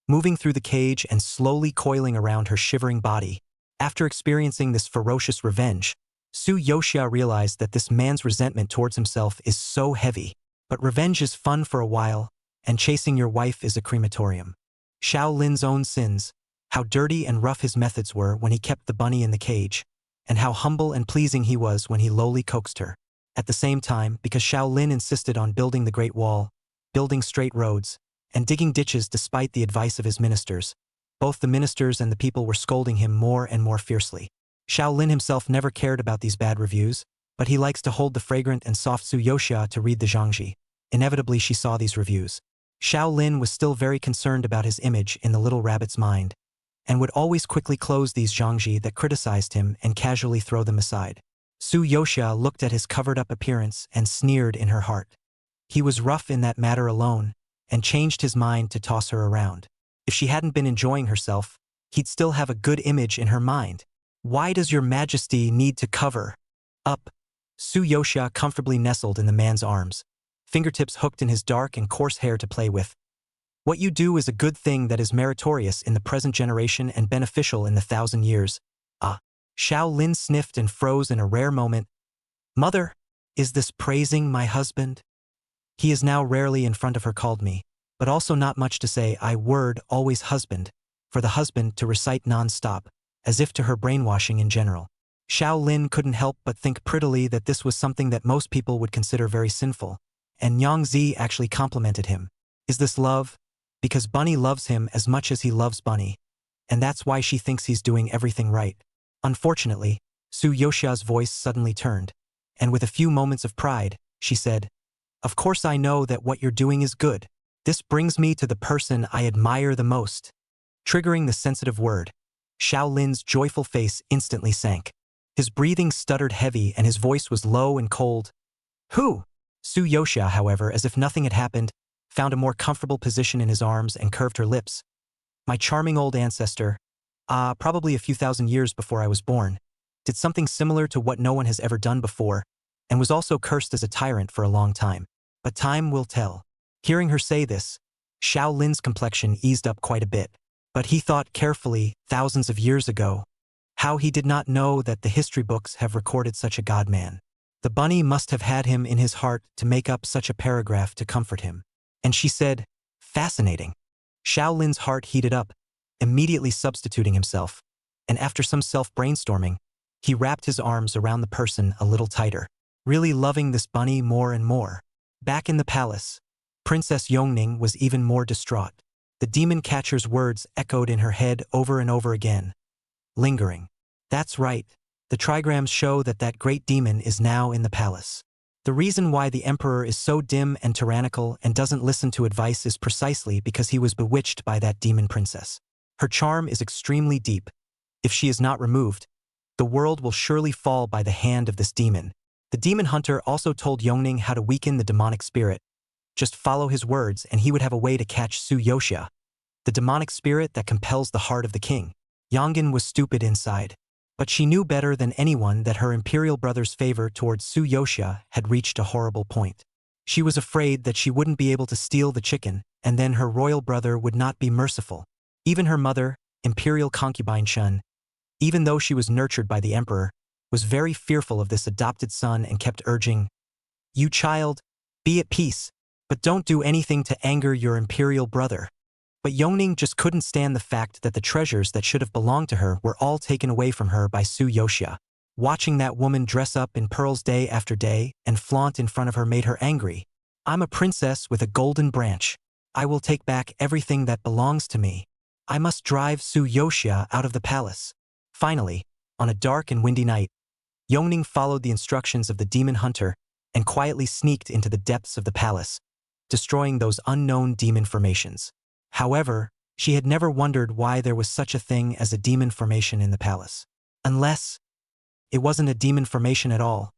moving through the cage and slowly coiling around her shivering body. After experiencing this ferocious revenge, Su Yoxia realized that this man's resentment towards himself is so heavy. But revenge is fun for a while, and chasing your wife is a crematorium. Shaolin's own sins, how dirty and rough his methods were when he kept the bunny in the cage, and how humble and pleasing he was when he lowly coaxed her. At the same time, because Shaolin insisted on building the Great Wall, building straight roads, and digging ditches despite the advice of his ministers, both the ministers and the people were scolding him more and more fiercely. Shaolin himself never cared about these bad reviews, but he likes to hold the fragrant and soft Su Yoxia to read the zhangji. Inevitably she saw these reviews. Shaolin was still very concerned about his image in the little rabbit's mind, and would always quickly close these zhangji that criticized him and casually throw them aside. Su Yoxia looked at his covered-up appearance and sneered in her heart. He was rough in that matter alone, and changed his mind to toss her around. If she hadn't been enjoying herself, he'd still have a good image in her mind. Why does your majesty need to cover up? Su Yoxia comfortably nestled in the man's arms, fingertips hooked in his dark and coarse hair to play with. What you do is a good thing that is meritorious in the present generation and beneficial in the 1,000 years. Shaolin sniffed and froze in a rare moment. Mother, is this praising my husband? He is now rarely in front of her called me, but also not much to say I word always husband, for the husband to recite non-stop, as if to her brainwashing in general. Shaolin couldn't help but think prettily that this was something that most people would consider very sinful, and Yang Zi actually complimented him. Is this love? Because Bunny loves him as much as he loves Bunny, and that's why she thinks he's doing everything right. Unfortunately, Su Yoxia's voice suddenly turned, and with a few moments of pride, she said, "Of course I know that what you're doing is good. This brings me to the person I admire the most." Triggering the sensitive word, Shaolin's joyful face instantly sank. His breathing stuttered heavy and his voice was low and cold. Who? Su Yoxia, however, as if nothing had happened, found a more comfortable position in his arms and curved her lips. My charming old ancestor, probably a few thousand years before I was born, did something similar to what no one has ever done before, and was also cursed as a tyrant for a long time. But time will tell. Hearing her say this, Shaolin's complexion eased up quite a bit. But he thought carefully, thousands of years ago, how he did not know that the history books have recorded such a god-man. The bunny must have had him in his heart to make up such a paragraph to comfort him. And she said, fascinating. Shaolin's heart heated up, immediately substituting himself, and after some self-brainstorming, he wrapped his arms around the person a little tighter, really loving this bunny more and more. Back in the palace, Princess Yongning was even more distraught. The demon catcher's words echoed in her head over and over again, lingering. That's right, the trigrams show that that great demon is now in the palace. The reason why the emperor is so dim and tyrannical and doesn't listen to advice is precisely because he was bewitched by that demon princess. Her charm is extremely deep. If she is not removed, the world will surely fall by the hand of this demon. The demon hunter also told Yongning how to weaken the demonic spirit. Just follow his words and he would have a way to catch Su Yoxia, the demonic spirit that compels the heart of the king. Yongin was stupid inside, but she knew better than anyone that her imperial brother's favor towards Su Yoxia had reached a horrible point. She was afraid that she wouldn't be able to steal the chicken, and then her royal brother would not be merciful. Even her mother, imperial concubine Shun, even though she was nurtured by the emperor, was very fearful of this adopted son and kept urging, "You child, be at peace, but don't do anything to anger your imperial brother." But Yongning just couldn't stand the fact that the treasures that should have belonged to her were all taken away from her by Su Yoxia. Watching that woman dress up in pearls day after day and flaunt in front of her made her angry. "I'm a princess with a golden branch. I will take back everything that belongs to me. I must drive Su Yoxia out of the palace." Finally, on a dark and windy night, Yongning followed the instructions of the demon hunter and quietly sneaked into the depths of the palace, destroying those unknown demon formations. However, she had never wondered why there was such a thing as a demon formation in the palace. Unless it wasn't a demon formation at all.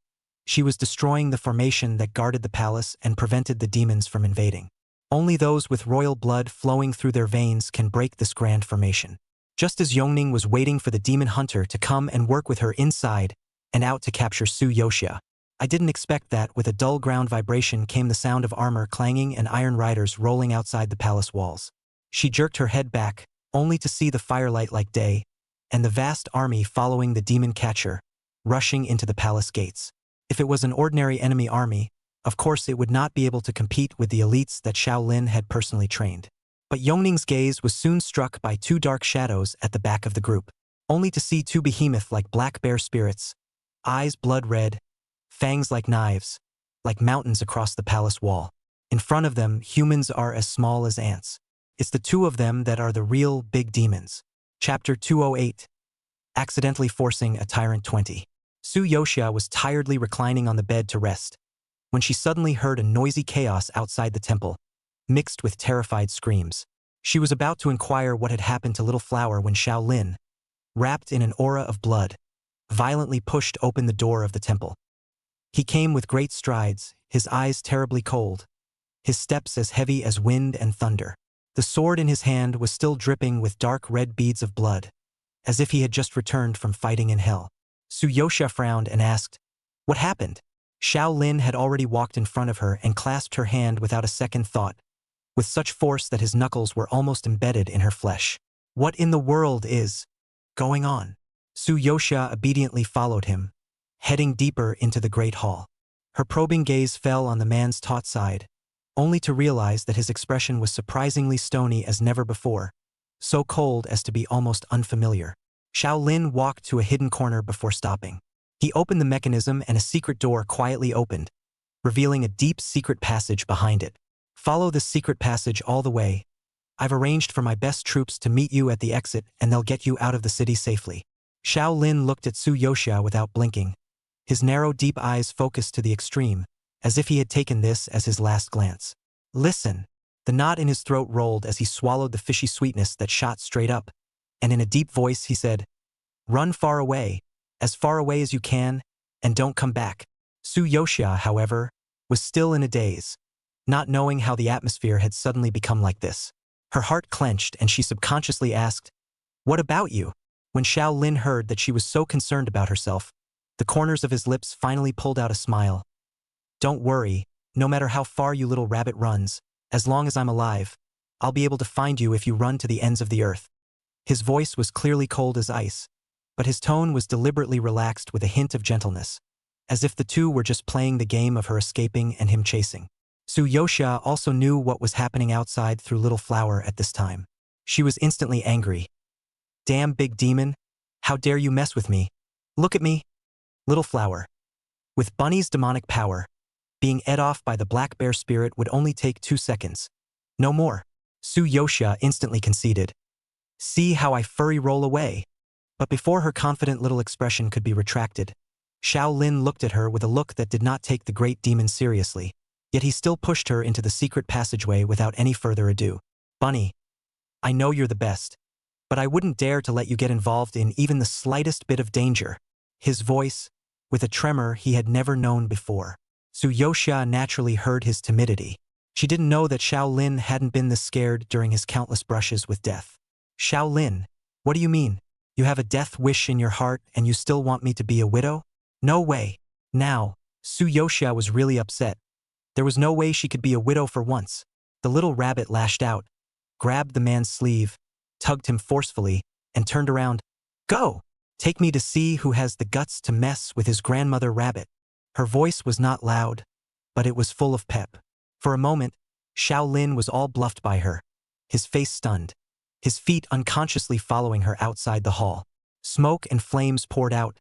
She was destroying the formation that guarded the palace and prevented the demons from invading. Only those with royal blood flowing through their veins can break this grand formation. Just as Yongning was waiting for the demon hunter to come and work with her inside and out to capture Su Yoxia, I didn't expect that with a dull ground vibration came the sound of armor clanging and iron riders rolling outside the palace walls. She jerked her head back, only to see the firelight like day, and the vast army following the demon catcher, rushing into the palace gates. If it was an ordinary enemy army, of course it would not be able to compete with the elites that Shaolin had personally trained. But Yongning's gaze was soon struck by two dark shadows at the back of the group, only to see two behemoth-like black bear spirits, eyes blood red, fangs like knives, like mountains across the palace wall. In front of them, humans are as small as ants. It's the two of them that are the real big demons. Chapter 208. Accidentally Forcing a Tyrant 20. Su Yoxia was tiredly reclining on the bed to rest, when she suddenly heard a noisy chaos outside the temple, mixed with terrified screams. She was about to inquire what had happened to Little Flower when Shaolin, wrapped in an aura of blood, violently pushed open the door of the temple. He came with great strides, his eyes terribly cold, his steps as heavy as wind and thunder. The sword in his hand was still dripping with dark red beads of blood, as if he had just returned from fighting in hell. Su Yoxia frowned and asked, "What happened?" Shaolin had already walked in front of her and clasped her hand without a second thought, with such force that his knuckles were almost embedded in her flesh. "What in the world is going on?" Su Yoxia obediently followed him, heading deeper into the great hall. Her probing gaze fell on the man's taut side, only to realize that his expression was surprisingly stony as never before, so cold as to be almost unfamiliar. Shaolin walked to a hidden corner before stopping. He opened the mechanism and a secret door quietly opened, revealing a deep secret passage behind it. "Follow this secret passage all the way. I've arranged for my best troops to meet you at the exit and they'll get you out of the city safely." Shaolin looked at Su Yoxia without blinking, his narrow deep eyes focused to the extreme, as if he had taken this as his last glance. "Listen." The knot in his throat rolled as he swallowed the fishy sweetness that shot straight up, and in a deep voice he said, "Run far away as you can, and don't come back." Su Yoxia, however, was still in a daze, not knowing how the atmosphere had suddenly become like this. Her heart clenched and she subconsciously asked, "What about you?" When Shaolin heard that she was so concerned about herself, the corners of his lips finally pulled out a smile. "Don't worry, no matter how far you little rabbit runs, as long as I'm alive, I'll be able to find you if you run to the ends of the earth." His voice was clearly cold as ice, but his tone was deliberately relaxed with a hint of gentleness, as if the two were just playing the game of her escaping and him chasing. Su Yoxia also knew what was happening outside through Little Flower at this time. She was instantly angry. "Damn big demon, how dare you mess with me? Look at me." Little Flower. With Bunny's demonic power, being ed off by the black bear spirit would only take 2 seconds. No more. Su Yoxia instantly conceded. "See how I furry roll away." But before her confident little expression could be retracted, Shaolin looked at her with a look that did not take the great demon seriously, yet he still pushed her into the secret passageway without any further ado. "Bunny, I know you're the best, but I wouldn't dare to let you get involved in even the slightest bit of danger." His voice, with a tremor he had never known before. Su Yoxia naturally heard his timidity. She didn't know that Shaolin hadn't been this scared during his countless brushes with death. "Shaolin, what do you mean? You have a death wish in your heart and you still want me to be a widow? No way." Now, Su Yoxia was really upset. There was no way she could be a widow for once. The little rabbit lashed out, grabbed the man's sleeve, tugged him forcefully, and turned around. Go! Take me to see who has the guts to mess with his grandmother rabbit. Her voice was not loud, but it was full of pep. For a moment, Shaolin was all bluffed by her, his face stunned, his feet unconsciously following her outside the hall. Smoke and flames poured out,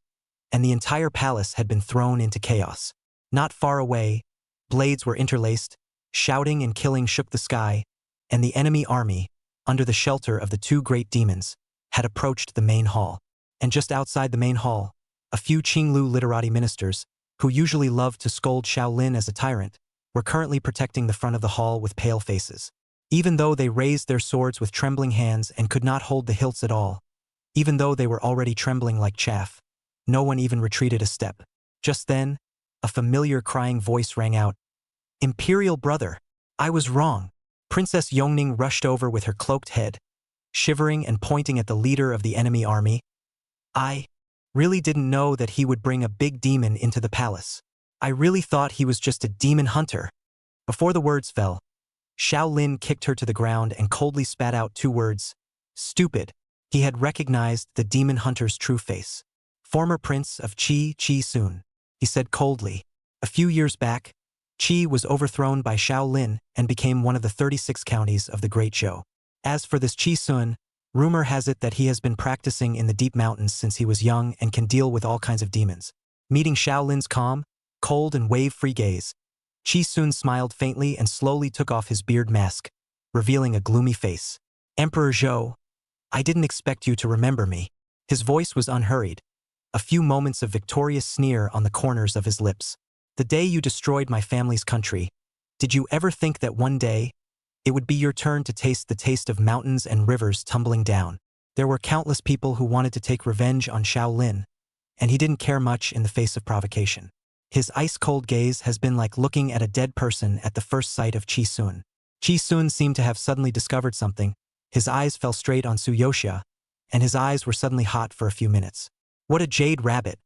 and the entire palace had been thrown into chaos. Not far away, blades were interlaced, shouting and killing shook the sky, and the enemy army, under the shelter of the two great demons, had approached the main hall. And just outside the main hall, a few Qinglu literati ministers, who usually loved to scold Shaolin as a tyrant, were currently protecting the front of the hall with pale faces. Even though they raised their swords with trembling hands and could not hold the hilts at all, even though they were already trembling like chaff, no one even retreated a step. Just then, a familiar crying voice rang out. Imperial brother, I was wrong. Princess Yongning rushed over with her cloaked head, shivering and pointing at the leader of the enemy army. I really didn't know that he would bring a big demon into the palace. I really thought he was just a demon hunter. Before the words fell, Shaolin kicked her to the ground and coldly spat out two words. Stupid. He had recognized the demon hunter's true face. Former prince of Qi Sun, he said coldly. A few years back, Qi was overthrown by Shaolin and became one of the 36 counties of the Great Zhou. As for this Qi Sun, rumor has it that he has been practicing in the deep mountains since he was young and can deal with all kinds of demons. Meeting Shaolin's calm, cold and wave-free gaze, Qi Sun smiled faintly and slowly took off his beard mask, revealing a gloomy face. Emperor Zhou, I didn't expect you to remember me. His voice was unhurried, a few moments of victorious sneer on the corners of his lips. The day you destroyed my family's country, did you ever think that one day, it would be your turn to taste the taste of mountains and rivers tumbling down? There were countless people who wanted to take revenge on Shaolin, and he didn't care much in the face of provocation. His ice-cold gaze has been like looking at a dead person at the first sight of Qi Sun. Qi Sun seemed to have suddenly discovered something. His eyes fell straight on Suyoxia, and his eyes were suddenly hot for a few minutes. What a jade rabbit!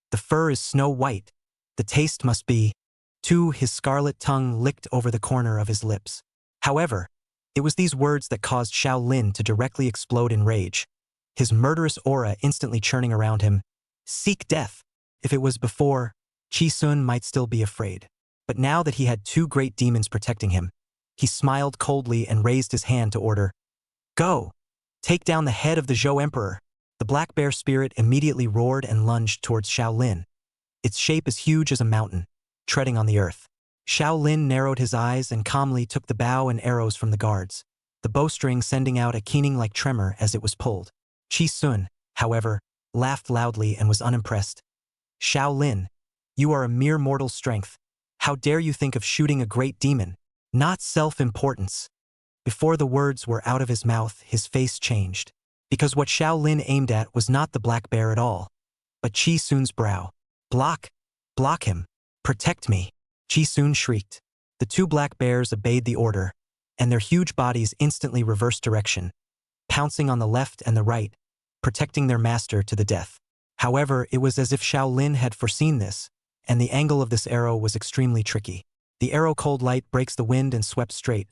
The fur is snow white. The taste must be, too. His scarlet tongue licked over the corner of his lips. However, it was these words that caused Shaolin to directly explode in rage, his murderous aura instantly churning around him. Seek death. If it was before, Qi Sun might still be afraid. But now that he had two great demons protecting him, he smiled coldly and raised his hand to order. Go! Take down the head of the Zhou Emperor. The black bear spirit immediately roared and lunged towards Shaolin. Its shape is huge as a mountain, treading on the earth. Shaolin narrowed his eyes and calmly took the bow and arrows from the guards, the bowstring sending out a keening-like tremor as it was pulled. Qi Sun, however, laughed loudly and was unimpressed. Shaolin, you are a mere mortal strength. How dare you think of shooting a great demon? Not self-importance. Before the words were out of his mouth, his face changed. Because what Shaolin aimed at was not the black bear at all, but Qi Sun's brow. Block! Block him! Protect me! Qi Sun shrieked. The two black bears obeyed the order, and their huge bodies instantly reversed direction, pouncing on the left and the right, protecting their master to the death. However, it was as if Shaolin had foreseen this, and the angle of this arrow was extremely tricky. The arrow cold light breaks the wind and swept straight.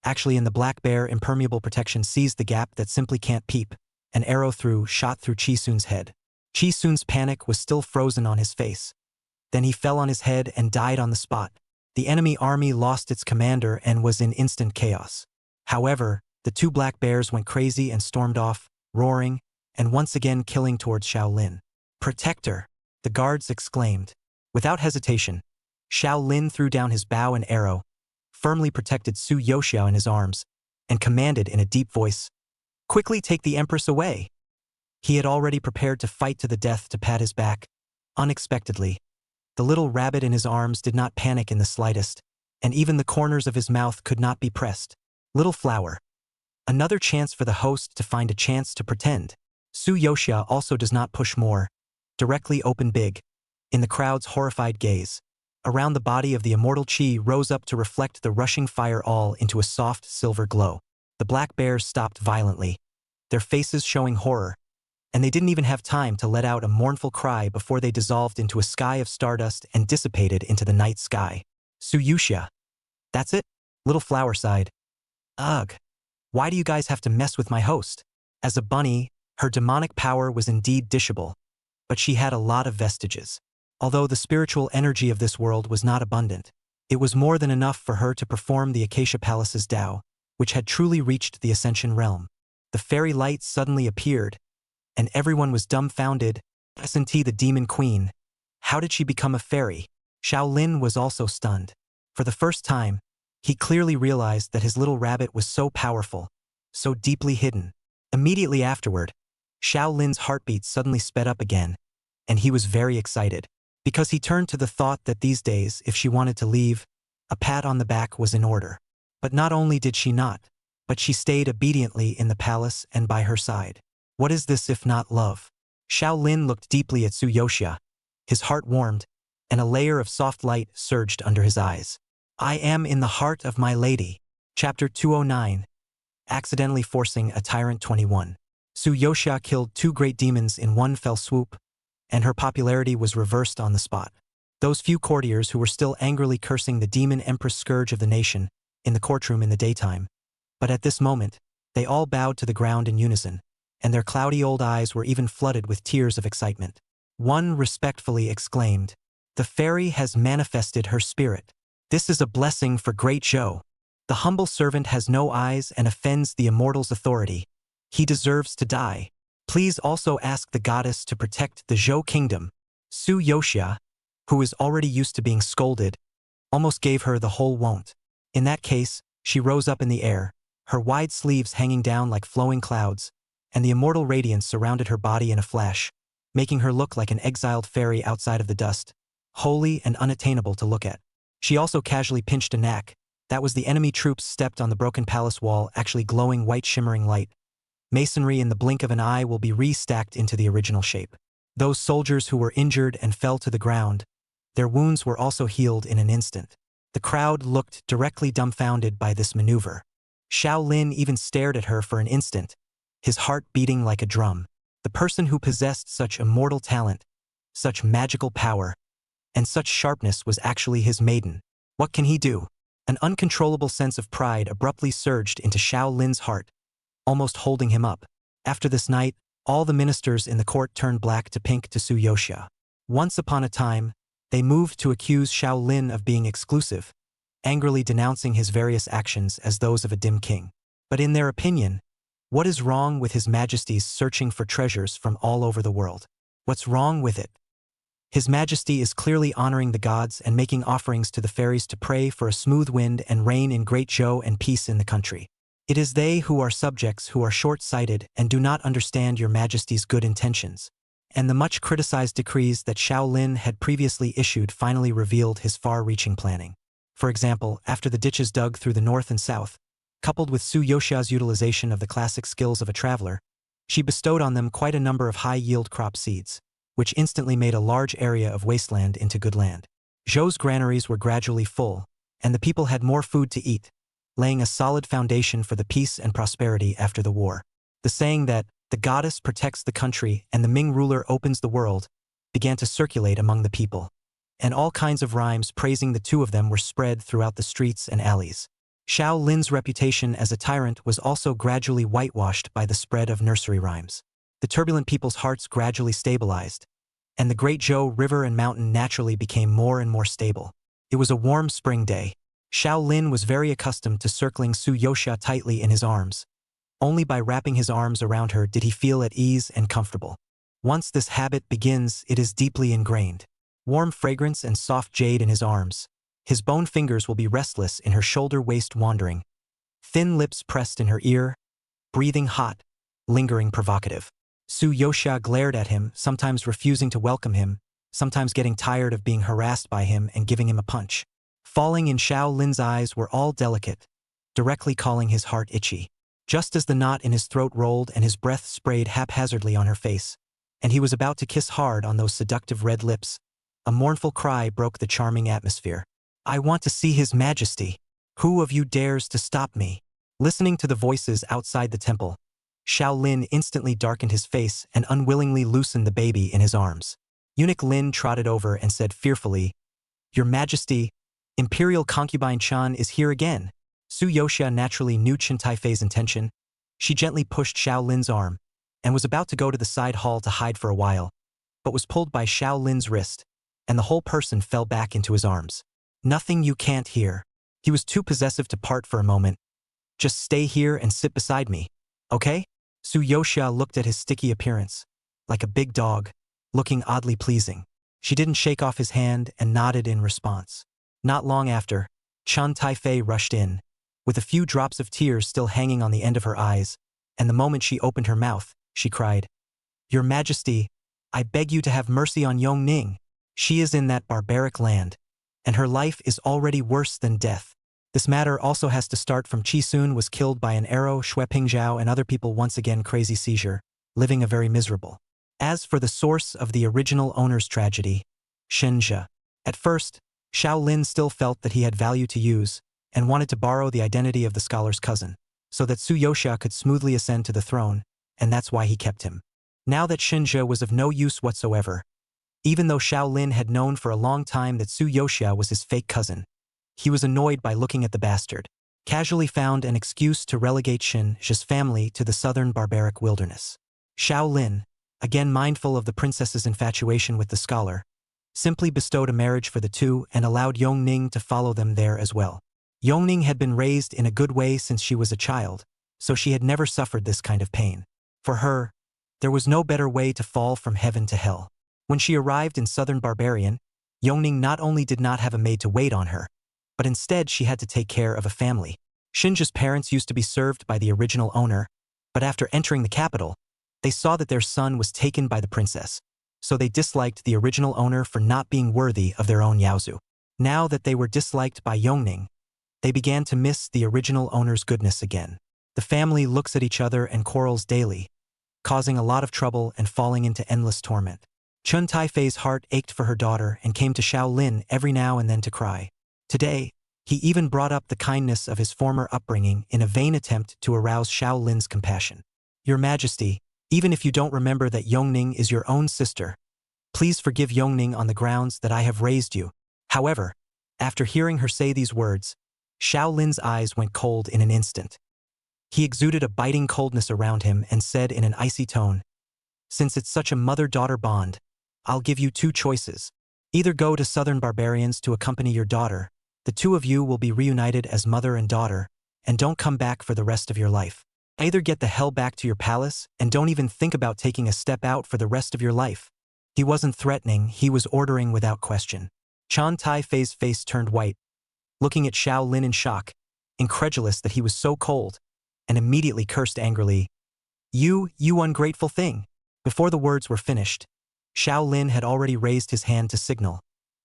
Actually, in the black bear, impermeable protection seized the gap that simply can't peep. An arrow shot through Qi Sun's head. Qi Sun's panic was still frozen on his face. Then he fell on his head and died on the spot. The enemy army lost its commander and was in instant chaos. However, the two black bears went crazy and stormed off, roaring, and once again killing towards Shaolin. Protector! The guards exclaimed. Without hesitation, Shaolin threw down his bow and arrow, firmly protected Suyoxia in his arms, and commanded in a deep voice, Quickly take the Empress away! He had already prepared to fight to the death to pat his back. Unexpectedly, the little rabbit in his arms did not panic in the slightest, and even the corners of his mouth could not be pressed. Little flower. Another chance for the host to find a chance to pretend. Suyoxia also does not push more. Directly open big. In the crowd's horrified gaze, around the body of the immortal Qi rose up to reflect the rushing fire all into a soft silver glow. The black bears stopped violently, their faces showing horror, and they didn't even have time to let out a mournful cry before they dissolved into a sky of stardust and dissipated into the night sky. Suyoxia. That's it? Little flower sighed. Ugh. Why do you guys have to mess with my host? As a bunny, her demonic power was indeed dishable, but she had a lot of vestiges. Although the spiritual energy of this world was not abundant, it was more than enough for her to perform the Acacia Palace's Tao, which had truly reached the Ascension realm. The fairy light suddenly appeared, and everyone was dumbfounded. S&T the demon queen. How did she become a fairy? Shaolin was also stunned. For the first time, he clearly realized that his little rabbit was so powerful, so deeply hidden. Immediately afterward, Shaolin's heartbeat suddenly sped up again, and he was very excited, because he turned to the thought that these days, if she wanted to leave, a pat on the back was in order. But not only did she not, but she stayed obediently in the palace and by her side. What is this if not love? Shaolin looked deeply at Tsuyoshia. His heart warmed, and a layer of soft light surged under his eyes. I am in the heart of my lady. Chapter 209. Accidentally forcing a tyrant 21. Tsuyoshia killed 2 great demons in one fell swoop, and her popularity was reversed on the spot. Those few courtiers who were still angrily cursing the demon empress scourge of the nation in the courtroom in the daytime. But at this moment, they all bowed to the ground in unison, and their cloudy old eyes were even flooded with tears of excitement. One respectfully exclaimed, "The fairy has manifested her spirit. This is a blessing for great Zhou. The humble servant has no eyes and offends the immortal's authority. He deserves to die. Please also ask the goddess to protect the Zhou kingdom." Tsuyoshia, who is already used to being scolded, almost gave her the whole won't. In that case, she rose up in the air, her wide sleeves hanging down like flowing clouds, and the immortal radiance surrounded her body in a flash, making her look like an exiled fairy outside of the dust, holy and unattainable to look at. She also casually pinched a knack. That was the enemy troops stepped on the broken palace wall, actually glowing white shimmering light. Masonry in the blink of an eye will be re-stacked into the original shape. Those soldiers who were injured and fell to the ground, their wounds were also healed in an instant. The crowd looked directly dumbfounded by this maneuver. Shaolin even stared at her for an instant, his heart beating like a drum. The person who possessed such immortal talent, such magical power, and such sharpness was actually his maiden. What can he do? An uncontrollable sense of pride abruptly surged into Shaolin's heart, almost holding him up. After this night, all the ministers in the court turned black to pink to Tsuyoshia. Once upon a time, they moved to accuse Shaolin of being exclusive, angrily denouncing his various actions as those of a dim king. But in their opinion, what is wrong with His Majesty's searching for treasures from all over the world? What's wrong with it? His Majesty is clearly honoring the gods and making offerings to the fairies to pray for a smooth wind and rain in Great Zhou and peace in the country. It is they who are subjects who are short-sighted and do not understand your Majesty's good intentions. And the much criticized decrees that Shaolin had previously issued finally revealed his far-reaching planning. For example, after the ditches dug through the north and south, coupled with Tsuyoshia's utilization of the classic skills of a traveler, she bestowed on them quite a number of high-yield crop seeds, which instantly made a large area of wasteland into good land. Zhou's granaries were gradually full, and the people had more food to eat, laying a solid foundation for the peace and prosperity after the war. The saying that the goddess protects the country and the Ming ruler opens the world began to circulate among the people, and all kinds of rhymes praising the two of them were spread throughout the streets and alleys. Shaolin's reputation as a tyrant was also gradually whitewashed by the spread of nursery rhymes. The turbulent people's hearts gradually stabilized, and the Great Zhou river and mountain naturally became more and more stable. It was a warm spring day. Shaolin was very accustomed to circling Tsuyoshia tightly in his arms. Only by wrapping his arms around her did he feel at ease and comfortable. Once this habit begins, it is deeply ingrained. Warm fragrance and soft jade in his arms. His bone fingers will be restless in her shoulder-waist wandering. Thin lips pressed in her ear, breathing hot, lingering provocative. Tsuyoshia glared at him, sometimes refusing to welcome him, sometimes getting tired of being harassed by him and giving him a punch. Falling in Shaolin's eyes were all delicate, directly calling his heart itchy. Just as the knot in his throat rolled and his breath sprayed haphazardly on her face, and he was about to kiss hard on those seductive red lips, a mournful cry broke the charming atmosphere. I want to see His Majesty. Who of you dares to stop me? Listening to the voices outside the temple, Shaolin instantly darkened his face and unwillingly loosened the baby in his arms. Eunuch Lin trotted over and said fearfully, Your Majesty, Imperial concubine Chan is here again. Su Yoxia naturally knew Chen Taifei's intention. She gently pushed Xiao Lin's arm and was about to go to the side hall to hide for a while, but was pulled by Xiao Lin's wrist, and the whole person fell back into his arms. Nothing you can't hear. He was too possessive to part for a moment. Just stay here and sit beside me, okay? Su Yoxia looked at his sticky appearance, like a big dog, looking oddly pleasing. She didn't shake off his hand and nodded in response. Not long after, Chen Taifei rushed in, with a few drops of tears still hanging on the end of her eyes, and the moment she opened her mouth, she cried, "Your Majesty, I beg you to have mercy on Yongning. She is in that barbaric land, and her life is already worse than death. This matter also has to start from Chisun was killed by an arrow, Xue Pingzhao and other people once again crazy seizure, living a very miserable. As for the source of the original owner's tragedy, Shenjia. At first, Xiao Lin still felt that he had value to use and wanted to borrow the identity of the scholar's cousin, so that Su Yoxia could smoothly ascend to the throne, and that's why he kept him. Now that Shenjia was of no use whatsoever, even though Xiao Lin had known for a long time that Su Yoxia was his fake cousin, he was annoyed by looking at the bastard, casually found an excuse to relegate Shenjia's family to the southern barbaric wilderness. Xiao Lin, again mindful of the princess's infatuation with the scholar, simply bestowed a marriage for the two and allowed Yongning to follow them there as well. Yongning had been raised in a good way since she was a child, so she had never suffered this kind of pain. For her, there was no better way to fall from heaven to hell. When she arrived in southern Barbarian, Yongning not only did not have a maid to wait on her, but instead she had to take care of a family. Shinja's parents used to be served by the original owner, but after entering the capital, they saw that their son was taken by the princess, so they disliked the original owner for not being worthy of their own Yaozu. Now that they were disliked by Yongning, they began to miss the original owner's goodness again. The family looks at each other and quarrels daily, causing a lot of trouble and falling into endless torment. Chen Taifei's heart ached for her daughter and came to Xiao Lin every now and then to cry. Today, he even brought up the kindness of his former upbringing in a vain attempt to arouse Xiao Lin's compassion. Your Majesty, even if you don't remember that Yongning is your own sister, please forgive Yongning on the grounds that I have raised you. However, after hearing her say these words, Xiao Lin's eyes went cold in an instant. He exuded a biting coldness around him and said in an icy tone, "Since it's such a mother-daughter bond, I'll give you two choices. Either go to southern barbarians to accompany your daughter, the two of you will be reunited as mother and daughter, and don't come back for the rest of your life. Either get the hell back to your palace and don't even think about taking a step out for the rest of your life." He wasn't threatening, he was ordering without question. Chen Taifei's face turned white, looking at Xiao Lin in shock, incredulous that he was so cold, and immediately cursed angrily, You ungrateful thing." Before the words were finished, Xiao Lin had already raised his hand to signal,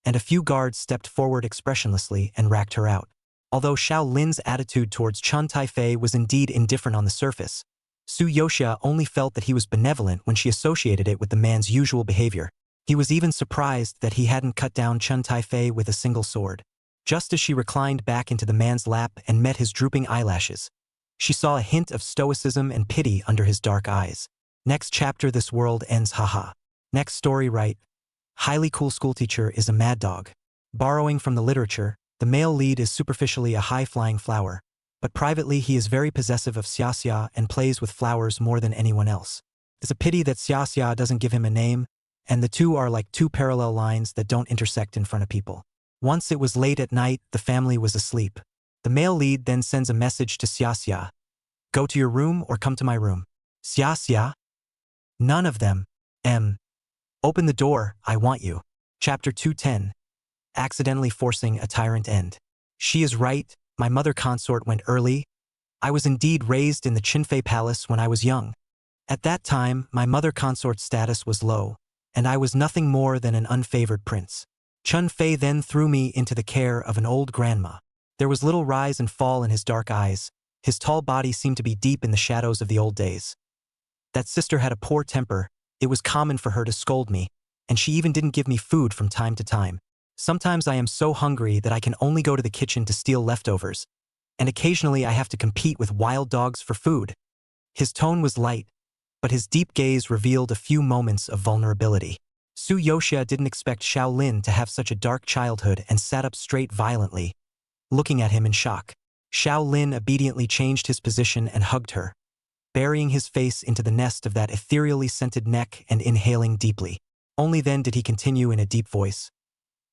and a few guards stepped forward expressionlessly and racked her out. Although Xiao Lin's attitude towards Chen Taifei was indeed indifferent on the surface, Su Yoxia only felt that he was benevolent when she associated it with the man's usual behavior. He was even surprised that he hadn't cut down Chen Taifei with a single sword. Just as she reclined back into the man's lap and met his drooping eyelashes, she saw a hint of stoicism and pity under his dark eyes. Next chapter, this world ends, haha. Next story, right? Highly cool schoolteacher is a mad dog. Borrowing from the literature, the male lead is superficially a high-flying flower, but privately he is very possessive of Xiaxia and plays with flowers more than anyone else. It's a pity that Xiaxia doesn't give him a name, and the two are like two parallel lines that don't intersect in front of people. Once it was late at night, the family was asleep. The male lead then sends a message to Xiaxia. Go to your room or come to my room. Xiaxia? None of them. Open the door, I want you. Chapter 210. Accidentally forcing a tyrant end. She is right, my mother consort went early. I was indeed raised in the Qinfei Palace when I was young. At that time, my mother consort's status was low, and I was nothing more than an unfavored prince. Chun Fei then threw me into the care of an old grandma. There was little rise and fall in his dark eyes. His tall body seemed to be deep in the shadows of the old days. That sister had a poor temper. It was common for her to scold me, and she even didn't give me food from time to time. Sometimes I am so hungry that I can only go to the kitchen to steal leftovers, and occasionally I have to compete with wild dogs for food. His tone was light, but his deep gaze revealed a few moments of vulnerability. Su Yoxia didn't expect Xiao Lin to have such a dark childhood and sat up straight violently, looking at him in shock. Xiao Lin obediently changed his position and hugged her, burying his face into the nest of that ethereally scented neck and inhaling deeply. Only then did he continue in a deep voice.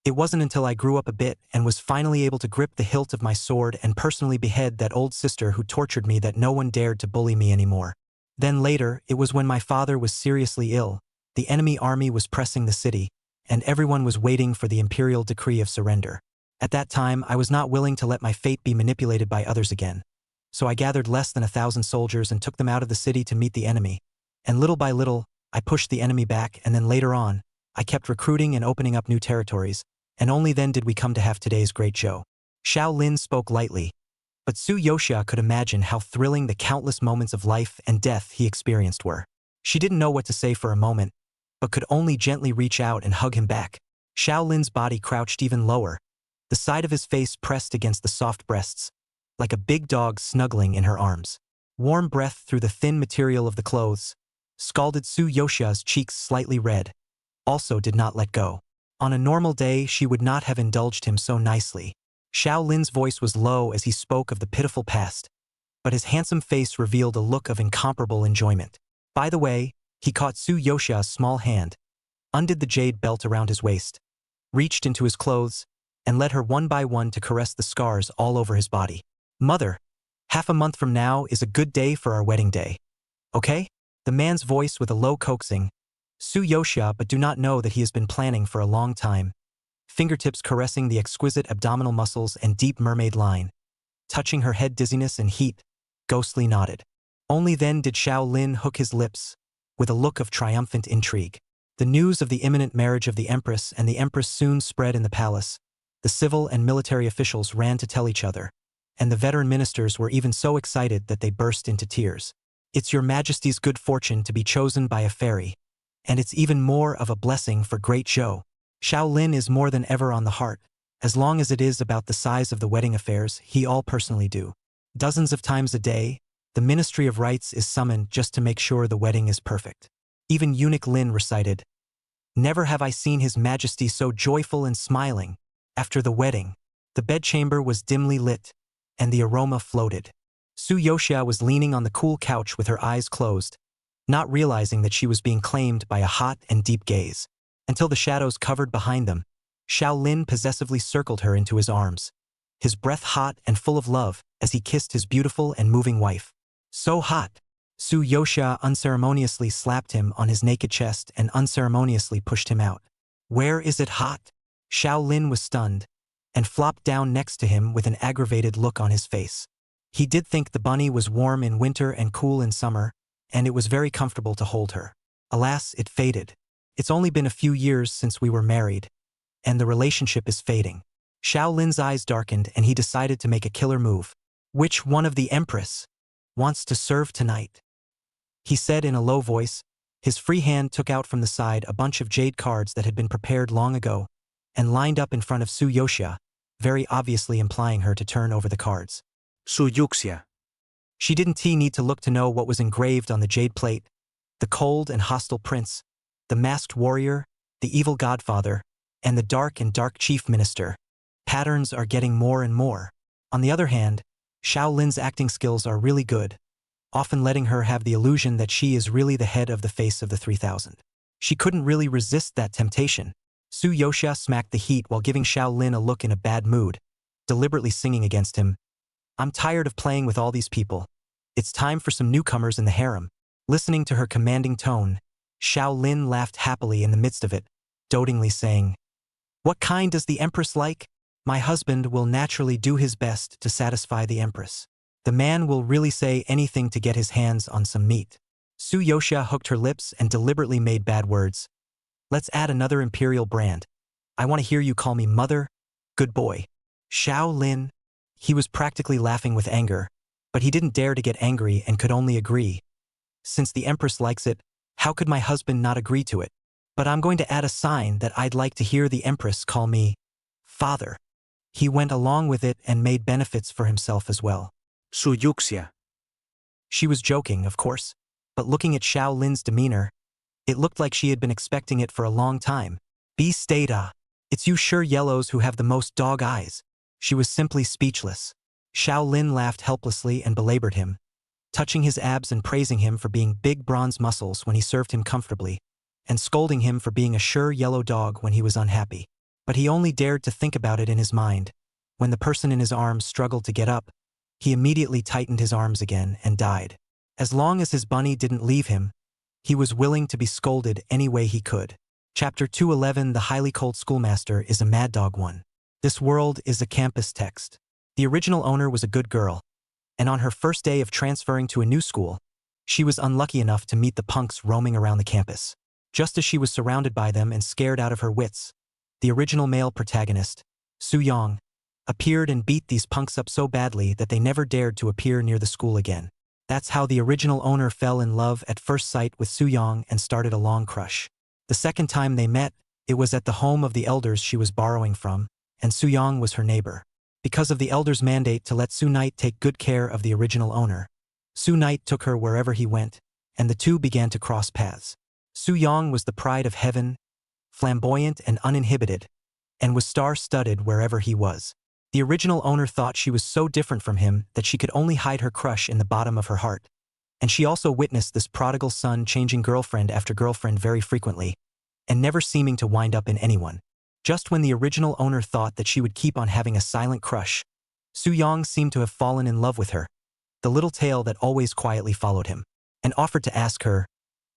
It wasn't until I grew up a bit and was finally able to grip the hilt of my sword and personally behead that old sister who tortured me that no one dared to bully me anymore. Then later, it was when my father was seriously ill, the enemy army was pressing the city, and everyone was waiting for the imperial decree of surrender. At that time, I was not willing to let my fate be manipulated by others again. So I gathered less than 1,000 soldiers and took them out of the city to meet the enemy. And little by little, I pushed the enemy back, and then later on, I kept recruiting and opening up new territories, and only then did we come to have today's great show. Xiao Lin spoke lightly, but Su Yoxia could imagine how thrilling the countless moments of life and death he experienced were. She didn't know what to say for a moment, but could only gently reach out and hug him back. Xiao Lin's body crouched even lower, the side of his face pressed against the soft breasts, like a big dog snuggling in her arms. Warm breath through the thin material of the clothes, scalded Su Yoxia's cheeks slightly red, also did not let go. On a normal day, she would not have indulged him so nicely. Xiao Lin's voice was low as he spoke of the pitiful past, but his handsome face revealed a look of incomparable enjoyment. By the way, he caught Su Yoxia's small hand, undid the jade belt around his waist, reached into his clothes, and led her one by one to caress the scars all over his body. Mother, half a month from now is a good day for our wedding day. Okay? The man's voice with a low coaxing, Su Yoxia but do not know that he has been planning for a long time, fingertips caressing the exquisite abdominal muscles and deep mermaid line, touching her head dizziness and heat, ghostly nodded. Only then did Xiao Lin hook his lips, with a look of triumphant intrigue. The news of the imminent marriage of the Empress and the Empress soon spread in the palace. The civil and military officials ran to tell each other, and the veteran ministers were even so excited that they burst into tears. It's your Majesty's good fortune to be chosen by a fairy, and it's even more of a blessing for great Zhou. Xiao Lin is more than ever on the heart, as long as it is about the size of the wedding affairs he all personally do. Dozens of times a day, the Ministry of Rites is summoned just to make sure the wedding is perfect. Even eunuch Lin recited, "Never have I seen His Majesty so joyful and smiling." After the wedding, the bedchamber was dimly lit, and the aroma floated. Su Yoxia was leaning on the cool couch with her eyes closed, not realizing that she was being claimed by a hot and deep gaze. Until the shadows covered behind them, Xiao Lin possessively circled her into his arms, his breath hot and full of love as he kissed his beautiful and moving wife. So hot! Su Yoxia unceremoniously slapped him on his naked chest and unceremoniously pushed him out. "Where is it hot?" Xiao Lin was stunned, and flopped down next to him with an aggravated look on his face. He did think the bunny was warm in winter and cool in summer, and it was very comfortable to hold her. Alas, it faded. It's only been a few years since we were married, and the relationship is fading. Xiao Lin's eyes darkened and he decided to make a killer move. "Which one of the Empress wants to serve tonight?" he said in a low voice. His free hand took out from the side a bunch of jade cards that had been prepared long ago, and lined up in front of Su Yoxia, very obviously implying her to turn over the cards. Su Yoxia. She didn't need to look to know what was engraved on the jade plate: the cold and hostile prince, the masked warrior, the evil godfather, and the dark chief minister. Patterns are getting more and more. On the other hand, Xiao Lin's acting skills are really good, often letting her have the illusion that she is really the head of the face of the 3000. She couldn't really resist that temptation. Su Yoxia smacked the heat while giving Xiao Lin a look in a bad mood, deliberately singing against him. "I'm tired of playing with all these people. It's time for some newcomers in the harem." Listening to her commanding tone, Xiao Lin laughed happily in the midst of it, dotingly saying, "What kind does the Empress like? My husband will naturally do his best to satisfy the Empress. The man will really say anything to get his hands on some meat." Su Yoxia hooked her lips and deliberately made bad words. "Let's add another imperial brand. I want to hear you call me mother. Good boy." Xiao Lin. He was practically laughing with anger, but he didn't dare to get angry and could only agree. "Since the Empress likes it, how could my husband not agree to it? But I'm going to add a sign that I'd like to hear the Empress call me father." He went along with it and made benefits for himself as well. Su Yoxia. She was joking, of course, but looking at Xiao Lin's demeanor, it looked like she had been expecting it for a long time. "Be stata. It's you sure yellows who have the most dog eyes." She was simply speechless. Xiao Lin laughed helplessly and belabored him, touching his abs and praising him for being big bronze muscles when he served him comfortably, and scolding him for being a sure yellow dog when he was unhappy. But he only dared to think about it in his mind. When the person in his arms struggled to get up, he immediately tightened his arms again and died. As long as his bunny didn't leave him, he was willing to be scolded any way he could. Chapter 211. The Highly Cold Schoolmaster is a Mad Dog 1. This world is a campus text. The original owner was a good girl, and on her first day of transferring to a new school, she was unlucky enough to meet the punks roaming around the campus. Just as she was surrounded by them and scared out of her wits, the original male protagonist, Su Yong, appeared and beat these punks up so badly that they never dared to appear near the school again. That's how the original owner fell in love at first sight with Su Yong and started a long crush. The second time they met, it was at the home of the elders she was borrowing from, and Su Yong was her neighbor. Because of the elders' mandate to let Su Knight take good care of the original owner, Su Knight took her wherever he went, and the two began to cross paths. Su Yong was the pride of heaven, flamboyant and uninhibited, and was star-studded wherever he was. The original owner thought she was so different from him that she could only hide her crush in the bottom of her heart. And she also witnessed this prodigal son changing girlfriend after girlfriend very frequently, and never seeming to wind up in anyone. Just when the original owner thought that she would keep on having a silent crush, Su Yong seemed to have fallen in love with her, the little tail that always quietly followed him, and offered to ask her,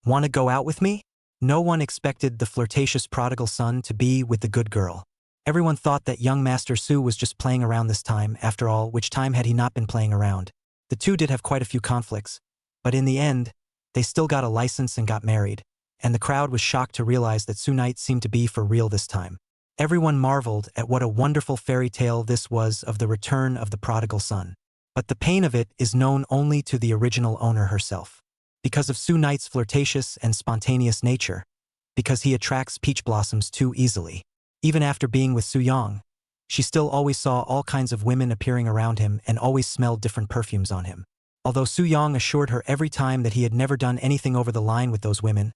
"Wanna go out with me?" No one expected the flirtatious prodigal son to be with the good girl. Everyone thought that young Master Su was just playing around this time, after all, which time had he not been playing around? The two did have quite a few conflicts, but in the end, they still got a license and got married, and the crowd was shocked to realize that Su Knight seemed to be for real this time. Everyone marveled at what a wonderful fairy tale this was of the return of the prodigal son. But the pain of it is known only to the original owner herself. Because of Su Knight's flirtatious and spontaneous nature, because he attracts peach blossoms too easily. Even after being with Su Yong, she still always saw all kinds of women appearing around him and always smelled different perfumes on him. Although Su Yong assured her every time that he had never done anything over the line with those women,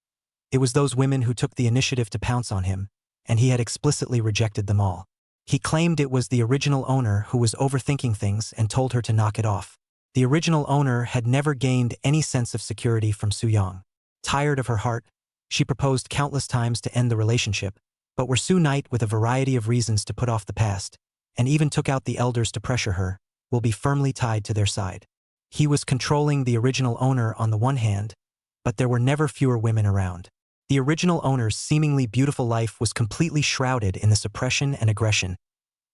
it was those women who took the initiative to pounce on him, and he had explicitly rejected them all. He claimed it was the original owner who was overthinking things and told her to knock it off. The original owner had never gained any sense of security from Su Yong. Tired of her heart, she proposed countless times to end the relationship, but were Su Knight with a variety of reasons to put off the past, and even took out the elders to pressure her, will be firmly tied to their side. He was controlling the original owner on the one hand, but there were never fewer women around. The original owner's seemingly beautiful life was completely shrouded in this oppression and aggression,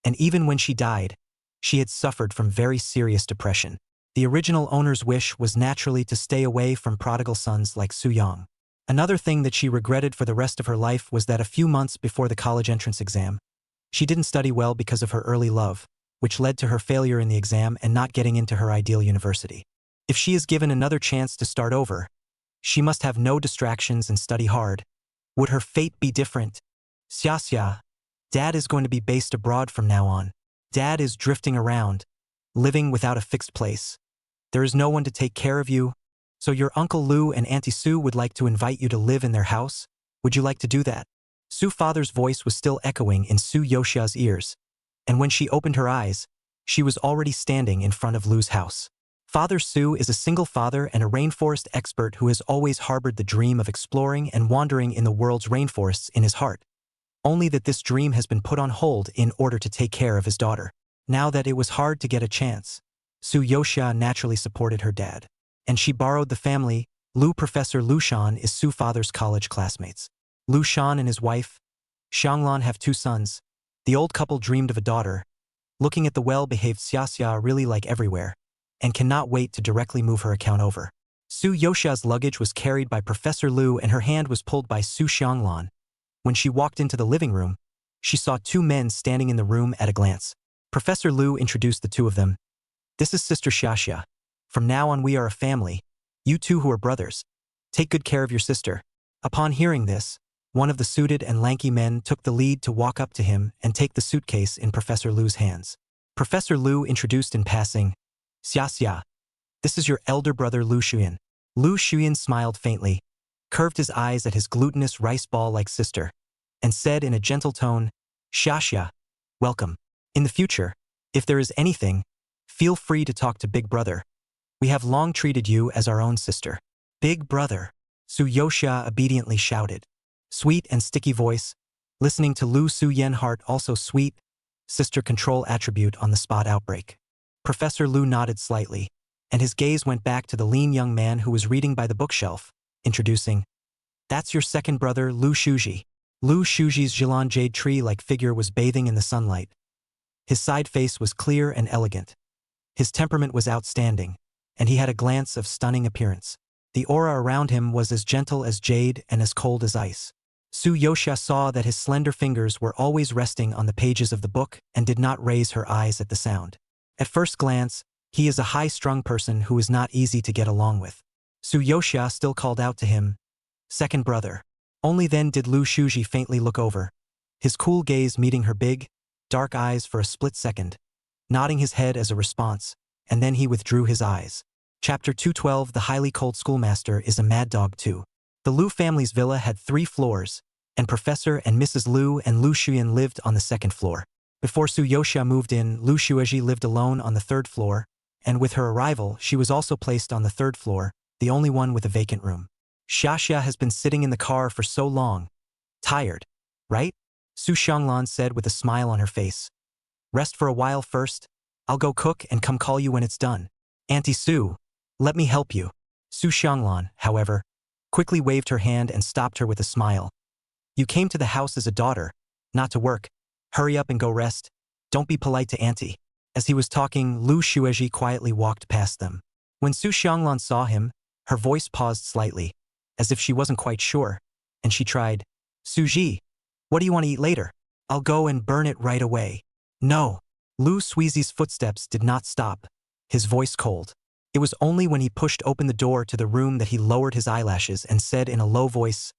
and even when she died, she had suffered from very serious depression. The original owner's wish was naturally to stay away from prodigal sons like Su Yong. Another thing that she regretted for the rest of her life was that a few months before the college entrance exam, she didn't study well because of her early love, which led to her failure in the exam and not getting into her ideal university. If she is given another chance to start over, she must have no distractions and study hard. Would her fate be different? Xia, Dad is going to be based abroad from now on. Dad is drifting around, living without a fixed place. There is no one to take care of you, so your Uncle Lu and Auntie Su would like to invite you to live in their house? Would you like to do that? Su father's voice was still echoing in Su Yoshia's ears, and when she opened her eyes, she was already standing in front of Lu's house. Father Su is a single father and a rainforest expert who has always harbored the dream of exploring and wandering in the world's rainforests in his heart. Only that this dream has been put on hold in order to take care of his daughter. Now that it was hard to get a chance, Su Yoshia naturally supported her dad. And she borrowed the family. Professor Lu Shan is Su father's college classmates. Lu Shan and his wife, Xianglan, have 2 sons. The old couple dreamed of a daughter, looking at the well-behaved Xia really like everywhere, and cannot wait to directly move her account over. Su Yoshia's luggage was carried by Professor Lu and her hand was pulled by Su Xianglan. When she walked into the living room, she saw 2 men standing in the room at a glance. Professor Lu introduced the 2 of them. "This is Sister Xiaxia. From now on we are a family. You 2 who are brothers. Take good care of your sister." Upon hearing this, one of the suited and lanky men took the lead to walk up to him and take the suitcase in Professor Lu's hands. Professor Lu introduced in passing, "Xiaxia, this is your elder brother Lu Xuyan." Lu Xuyan smiled faintly, curved his eyes at his glutinous rice ball-like sister, and said in a gentle tone, "Xiaxia, welcome. In the future, if there is anything, Feel free to talk to Big Brother. We have long treated you as our own sister. Big Brother, Su-yoxia obediently shouted. Sweet and sticky voice, listening to Lu Su-yen heart also sweet, sister control attribute on the spot outbreak. Professor Lu nodded slightly, and his gaze went back to the lean young man who was reading by the bookshelf, introducing, "That's your second brother, Lu Shuji." Lu Shuji's Jilan jade tree-like figure was bathing in the sunlight. His side face was clear and elegant. His temperament was outstanding, and he had a glance of stunning appearance. The aura around him was as gentle as jade and as cold as ice. Su-yoxia saw that his slender fingers were always resting on the pages of the book and did not raise her eyes at the sound. At first glance, he is a high-strung person who is not easy to get along with. Su-yoxia still called out to him, "Second brother." Only then did Lu Shuji faintly look over, his cool gaze meeting her big, dark eyes for a split second, nodding his head as a response, and then he withdrew his eyes. Chapter 212 The highly cold schoolmaster is a mad dog too. The Lu family's villa had 3 floors, and Professor and Mrs. Lu and Lu Shuyan lived on the 2nd floor. Before Su-yoxia moved in, Lu Shueji lived alone on the 3rd floor, and with her arrival, she was also placed on the 3rd floor, the only one with a vacant room. Xiaxia has been sitting in the car for so long. Tired, right? Su Xianglan said with a smile on her face. Rest for a while first. I'll go cook and come call you when it's done. Auntie Su, let me help you. Su Xianglan, however, quickly waved her hand and stopped her with a smile. You came to the house as a daughter, not to work. Hurry up and go rest. Don't be polite to Auntie. As he was talking, Lu Shueji quietly walked past them. When Su Xianglan saw him, her voice paused slightly, as if she wasn't quite sure, and she tried, "Suji, what do you want to eat later? I'll go and burn it right away." No. Lu Suizi's footsteps did not stop, his voice cold. It was only when he pushed open the door to the room that he lowered his eyelashes and said in a low voice,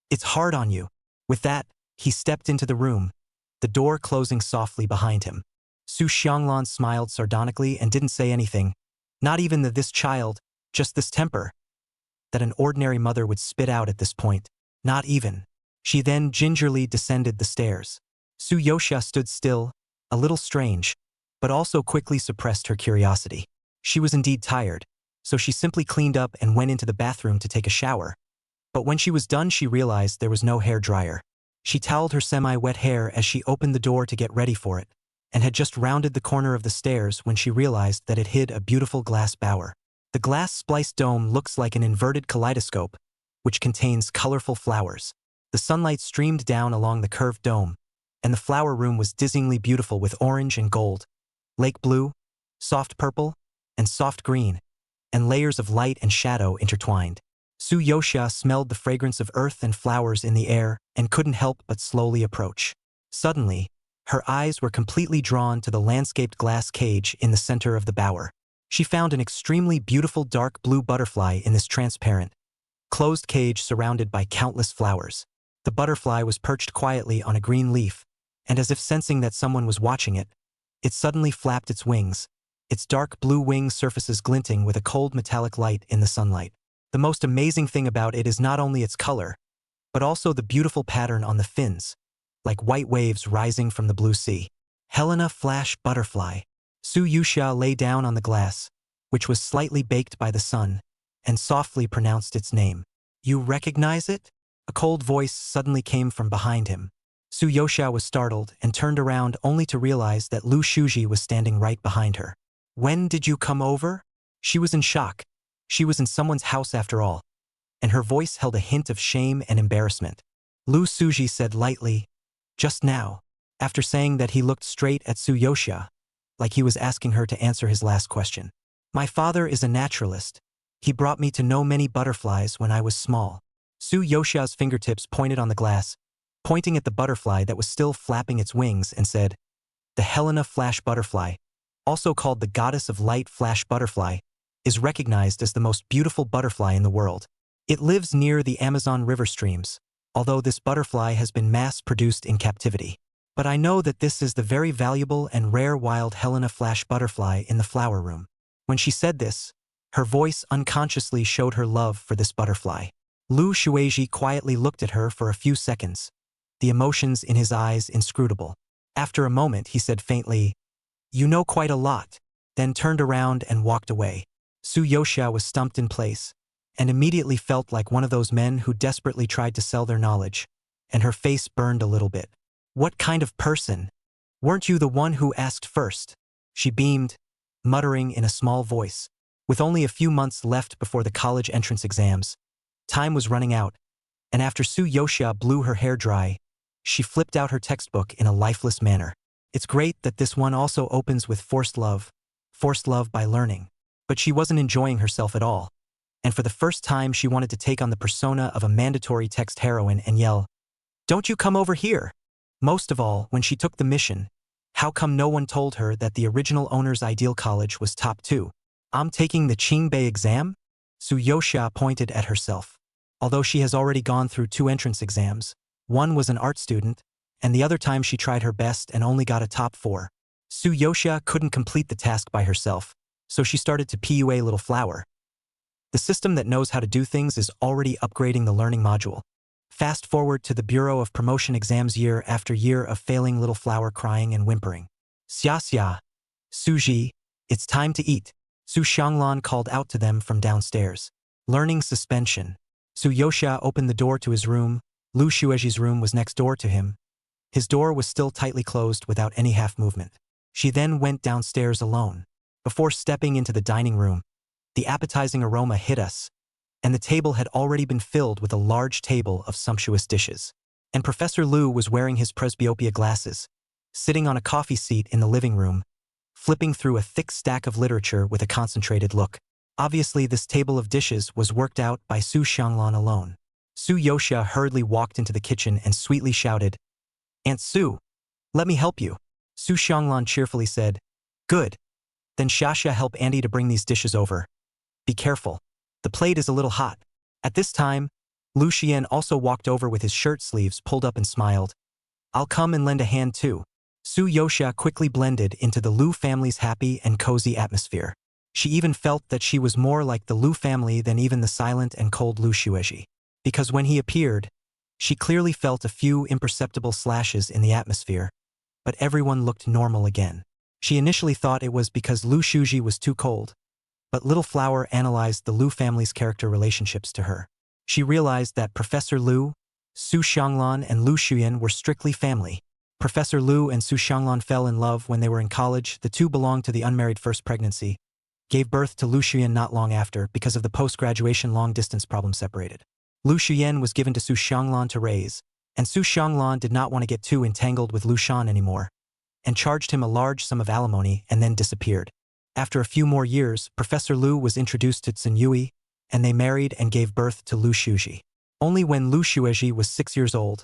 "It's hard on you." With that, he stepped into the room, the door closing softly behind him. Su Xianglan smiled sardonically and didn't say anything, not even that this child, just this temper, that an ordinary mother would spit out at this point. Not even. She then gingerly descended the stairs. Su-yoxia stood still, a little strange, but also quickly suppressed her curiosity. She was indeed tired, so she simply cleaned up and went into the bathroom to take a shower. But when she was done, she realized there was no hair dryer. She toweled her semi-wet hair as she opened the door to get ready for it, and had just rounded the corner of the stairs when she realized that it hid a beautiful glass bower. The glass-spliced dome looks like an inverted kaleidoscope, which contains colorful flowers. The sunlight streamed down along the curved dome, and the flower room was dizzyingly beautiful with orange and gold, lake blue, soft purple, and soft green, and layers of light and shadow intertwined. Su-yoxia smelled the fragrance of earth and flowers in the air and couldn't help but slowly approach. Suddenly, her eyes were completely drawn to the landscaped glass cage in the center of the bower. She found an extremely beautiful dark blue butterfly in this transparent, closed cage surrounded by countless flowers. The butterfly was perched quietly on a green leaf, and as if sensing that someone was watching it, it suddenly flapped its wings, its dark blue wing surfaces glinting with a cold metallic light in the sunlight. The most amazing thing about it is not only its color, but also the beautiful pattern on the fins, like white waves rising from the blue sea. Helena Flash Butterfly. Su-yoxia lay down on the glass, which was slightly baked by the sun, and softly pronounced its name. You recognize it? A cold voice suddenly came from behind him. Su-yoxia was startled and turned around only to realize that Lu Shuji was standing right behind her. When did you come over? She was in shock. She was in someone's house after all, and her voice held a hint of shame and embarrassment. Lu Shuji said lightly, just now, after saying that he looked straight at Su-yoxia, like he was asking her to answer his last question. My father is a naturalist. He brought me to know many butterflies when I was small. Su-yoxia's fingertips pointed on the glass, pointing at the butterfly that was still flapping its wings, and said, the Helena Flash Butterfly, also called the Goddess of Light Flash Butterfly, is recognized as the most beautiful butterfly in the world. It lives near the Amazon river streams, although this butterfly has been mass-produced in captivity. But I know that this is the very valuable and rare wild Helena Flash Butterfly in the flower room. When she said this, her voice unconsciously showed her love for this butterfly. Lu Shueji quietly looked at her for a few seconds, the emotions in his eyes inscrutable. After a moment, he said faintly, you know quite a lot. then turned around and walked away. Su Yoxia was stumped in place, and immediately felt like one of those men who desperately tried to sell their knowledge, and her face burned a little bit. What kind of person? Weren't you the one who asked first? She beamed, muttering in a small voice. With only a few months left before the college entrance exams, time was running out, and after Su Yoxia blew her hair dry, she flipped out her textbook in a lifeless manner. It's great that this one also opens with forced love by learning. But she wasn't enjoying herself at all, and for the first time she wanted to take on the persona of a mandatory text heroine and yell, "Don't you come over here!" Most of all, when she took the mission, how come no one told her that the original owner's ideal college was top 2? I'm taking the Qingbei exam? Su Yoxia pointed at herself. Although she has already gone through 2 entrance exams, one was an art student, and the other time she tried her best and only got a top 4. Su Yoxia couldn't complete the task by herself, so she started to PUA Little Flower. The system that knows how to do things is already upgrading the learning module. Fast forward to the Bureau of Promotion exams year after year of failing Little Flower crying and whimpering. Xia, Suji, it's time to eat. Su Xianglan called out to them from downstairs. Learning suspension. Su Yoxia opened the door to his room. Lu Xueji's room was next door to him. His door was still tightly closed without any half movement. She then went downstairs alone. Before stepping into the dining room, the appetizing aroma hit us, and the table had already been filled with a large table of sumptuous dishes. And Professor Lu was wearing his presbyopia glasses, sitting on a coffee seat in the living room, flipping through a thick stack of literature with a concentrated look. Obviously, this table of dishes was worked out by Su Xianglan alone. Su Yoxia hurriedly walked into the kitchen and sweetly shouted, "Aunt Su, let me help you." Su Xianglan cheerfully said, "Good. Then Xia help Andy to bring these dishes over. Be careful. The plate is a little hot." At this time, Lu Xian also walked over with his shirt sleeves pulled up and smiled. "I'll come and lend a hand too." Su Yoxia quickly blended into the Lu family's happy and cozy atmosphere. She even felt that she was more like the Lu family than even the silent and cold Lu Xueji. Because when he appeared, she clearly felt a few imperceptible slashes in the atmosphere, but everyone looked normal again. She initially thought it was because Lu Xueji was too cold, but Little Flower analyzed the Lu family's character relationships to her. She realized that Professor Lu, Su Xianglan, and Lu Xuyan were strictly family. Professor Lu and Su Xianglan fell in love when they were in college. The two belonged to the unmarried first pregnancy, gave birth to Lu Xuyan not long after because of the post-graduation long-distance problem separated. Lu Xuyan was given to Su Xianglan to raise, and Su Xianglan did not want to get too entangled with Lu Shan anymore, and charged him a large sum of alimony and then disappeared. After a few more years, Professor Lu was introduced to Tsun Yui, and they married and gave birth to Lu Xueji. Only when Lu Xueji was 6 years old,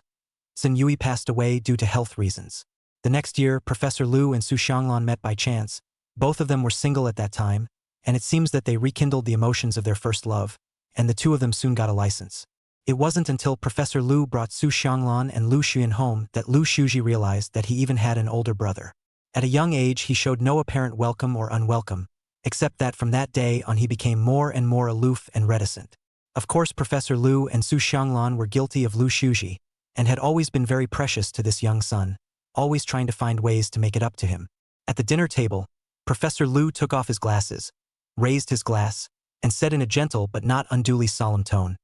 Tsun Yui passed away due to health reasons. The next year, Professor Lu and Su Xianglan met by chance. Both of them were single at that time, and it seems that they rekindled the emotions of their first love, and the two of them soon got a license. It wasn't until Professor Lu brought Su Xianglan and Lu Xuyan home that Lu Xueji realized that he even had an older brother. At a young age, he showed no apparent welcome or unwelcome, except that from that day on he became more and more aloof and reticent. Of course, Professor Lu and Su Xianglan were guilty of Lu Xueji, and had always been very precious to this young son, always trying to find ways to make it up to him. At the dinner table, Professor Lu took off his glasses, raised his glass, and said in a gentle but not unduly solemn tone,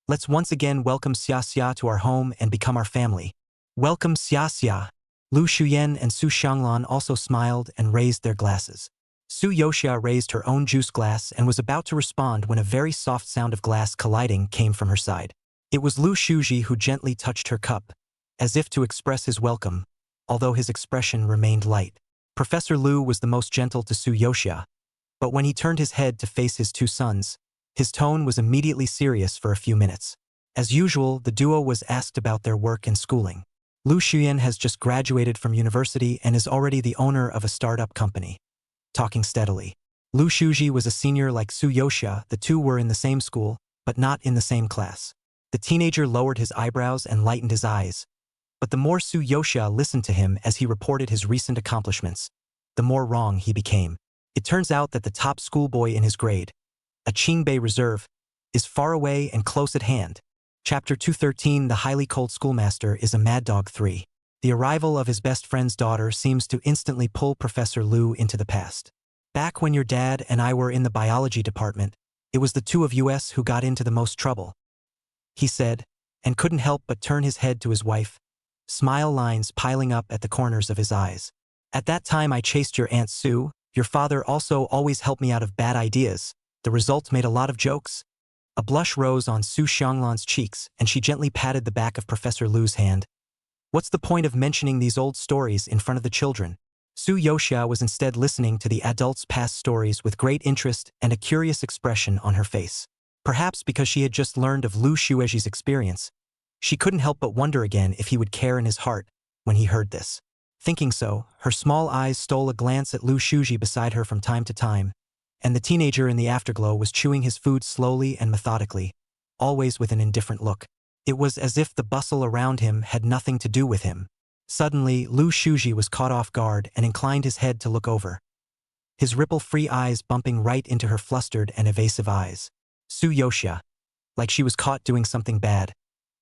"Let's once again welcome Xia to our home and become our family. Welcome Xia." Lu Xuyan and Su Xianglan also smiled and raised their glasses. Su Yoxia raised her own juice glass and was about to respond when a very soft sound of glass colliding came from her side. It was Lu Xueji who gently touched her cup, as if to express his welcome, although his expression remained light. Professor Lu was the most gentle to Su Yoxia, but when he turned his head to face his two sons, his tone was immediately serious for a few minutes. As usual, the duo was asked about their work and schooling. Lu Xuyan has just graduated from university and is already the owner of a startup company, talking steadily. Lu Xueji was a senior like Su Yoxia. The two were in the same school, but not in the same class. The teenager lowered his eyebrows and lightened his eyes, but the more Su Yoxia listened to him as he reported his recent accomplishments, the more wrong he became. It turns out that the top schoolboy in his grade, a Qingbei reserve, is far away and close at hand. Chapter 213. The highly cold schoolmaster is a mad dog 3. The arrival of his best friend's daughter seems to instantly pull Professor Lu into the past. Back when your dad and I were in the biology department, it was the two of us who got into the most trouble," he said, and couldn't help but turn his head to his wife, smile lines piling up at the corners of his eyes. "At that time I chased your Aunt Sue. Your father also always helped me out of bad ideas. The result made a lot of jokes." A blush rose on Su Xianglan's cheeks, and she gently patted the back of Professor Lu's hand. "What's the point of mentioning these old stories in front of the children?" Su Yoxia was instead listening to the adults' past stories with great interest and a curious expression on her face. Perhaps because she had just learned of Lu Xueji's experience, she couldn't help but wonder again if he would care in his heart when he heard this. Thinking so, her small eyes stole a glance at Lu Xueji beside her from time to time, and the teenager in the afterglow was chewing his food slowly and methodically, always with an indifferent look. It was as if the bustle around him had nothing to do with him. Suddenly, Lu Xueji was caught off guard and inclined his head to look over, his ripple-free eyes bumping right into her flustered and evasive eyes. Su Yoxia, like she was caught doing something bad,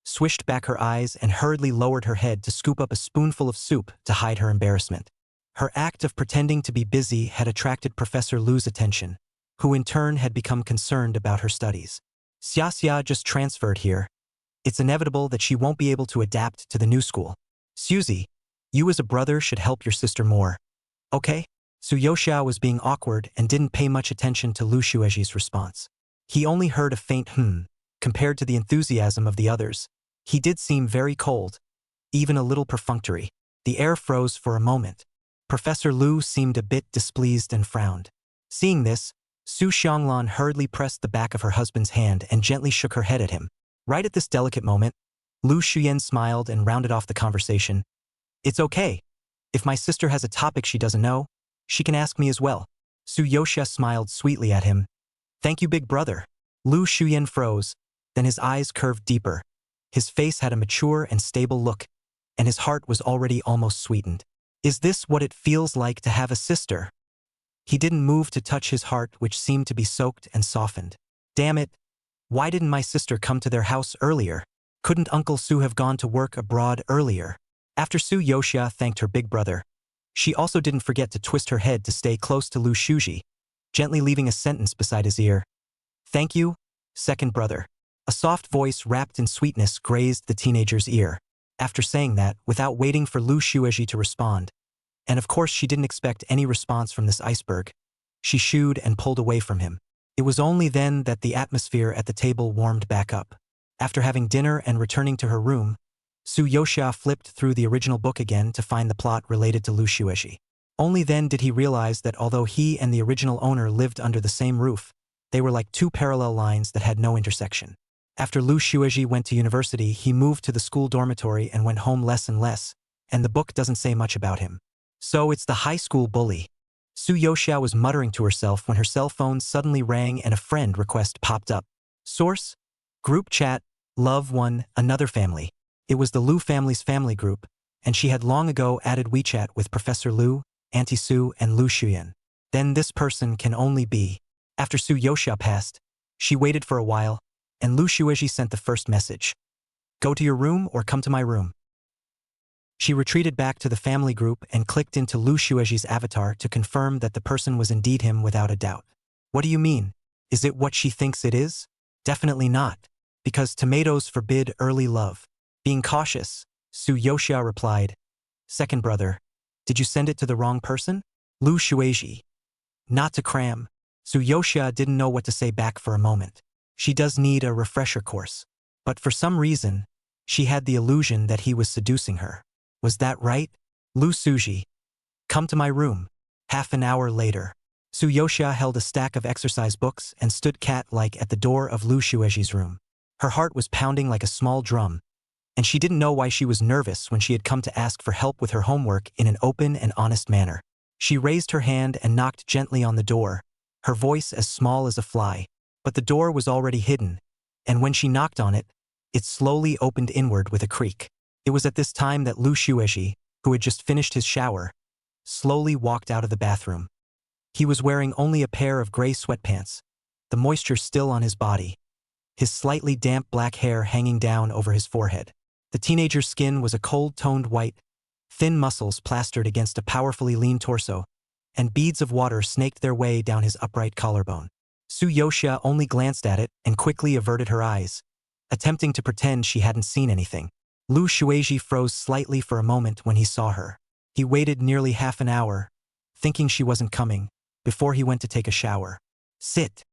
swished back her eyes and hurriedly lowered her head to scoop up a spoonful of soup to hide her embarrassment. Her act of pretending to be busy had attracted Professor Lu's attention, who in turn had become concerned about her studies. "Xia just transferred here. It's inevitable that she won't be able to adapt to the new school. Suzy, you as a brother should help your sister more. Okay?" Su Yoxia was being awkward and didn't pay much attention to Lu Xueji's response. He only heard a faint compared to the enthusiasm of the others. He did seem very cold, even a little perfunctory. The air froze for a moment. Professor Lu seemed a bit displeased and frowned. Seeing this, Su Xianglan hurriedly pressed the back of her husband's hand and gently shook her head at him. Right at this delicate moment, Lu Xuyen smiled and rounded off the conversation. "It's okay. If my sister has a topic she doesn't know, she can ask me as well." Su Yoxia smiled sweetly at him. "Thank you, big brother." Lu Xuyen froze, then his eyes curved deeper. His face had a mature and stable look, and his heart was already almost sweetened. "Is this what it feels like to have a sister?" He didn't move to touch his heart, which seemed to be soaked and softened. "Damn it. Why didn't my sister come to their house earlier? Couldn't Uncle Su have gone to work abroad earlier?" After Su Yoxia thanked her big brother, she also didn't forget to twist her head to stay close to Lu Xueji, gently leaving a sentence beside his ear. "Thank you, second brother." A soft voice wrapped in sweetness grazed the teenager's ear. After saying that, without waiting for Lu Xueji to respond, and of course she didn't expect any response from this iceberg, she shooed and pulled away from him. It was only then that the atmosphere at the table warmed back up. After having dinner and returning to her room, Su Yoxia flipped through the original book again to find the plot related to Lu Xueji. Only then did he realize that although he and the original owner lived under the same roof, they were like two parallel lines that had no intersection. After Lu Xueji went to university, he moved to the school dormitory and went home less and less, and the book doesn't say much about him. So it's the high school bully. Su Yoxia was muttering to herself when her cell phone suddenly rang and a friend request popped up. Source: Group chat, Love 1, another family. It was the Lu family's family group, and she had long ago added WeChat with Professor Lu, Auntie Su, and Lu Xuyen. Then this person can only be. After Su Yoxia passed, she waited for a while, and Lu Xueji sent the first message. "Go to your room or come to my room." She retreated back to the family group and clicked into Lu Xueji's avatar to confirm that the person was indeed him without a doubt. "What do you mean? Is it what she thinks it is?" "Definitely not. Because tomatoes forbid early love." Being cautious, Su Yoxia replied, "Second brother, did you send it to the wrong person?" Lu Xueji. "Not to cram." Su Yoxia didn't know what to say back for a moment. She does need a refresher course. But for some reason, she had the illusion that he was seducing her. Was that right? Lu Xueji. "Come to my room." Half an hour later, Su Yoxia held a stack of exercise books and stood cat-like at the door of Lu Xueji's room. Her heart was pounding like a small drum, and she didn't know why she was nervous when she had come to ask for help with her homework in an open and honest manner. She raised her hand and knocked gently on the door, her voice as small as a fly. But the door was already hidden, and when she knocked on it, it slowly opened inward with a creak. It was at this time that Lu Xueji, who had just finished his shower, slowly walked out of the bathroom. He was wearing only a pair of gray sweatpants, the moisture still on his body, his slightly damp black hair hanging down over his forehead. The teenager's skin was a cold-toned white, thin muscles plastered against a powerfully lean torso, and beads of water snaked their way down his upright collarbone. Su Yoxia only glanced at it and quickly averted her eyes, attempting to pretend she hadn't seen anything. Lu Shuiji froze slightly for a moment when he saw her. He waited nearly half an hour, thinking she wasn't coming, before he went to take a shower. Sit.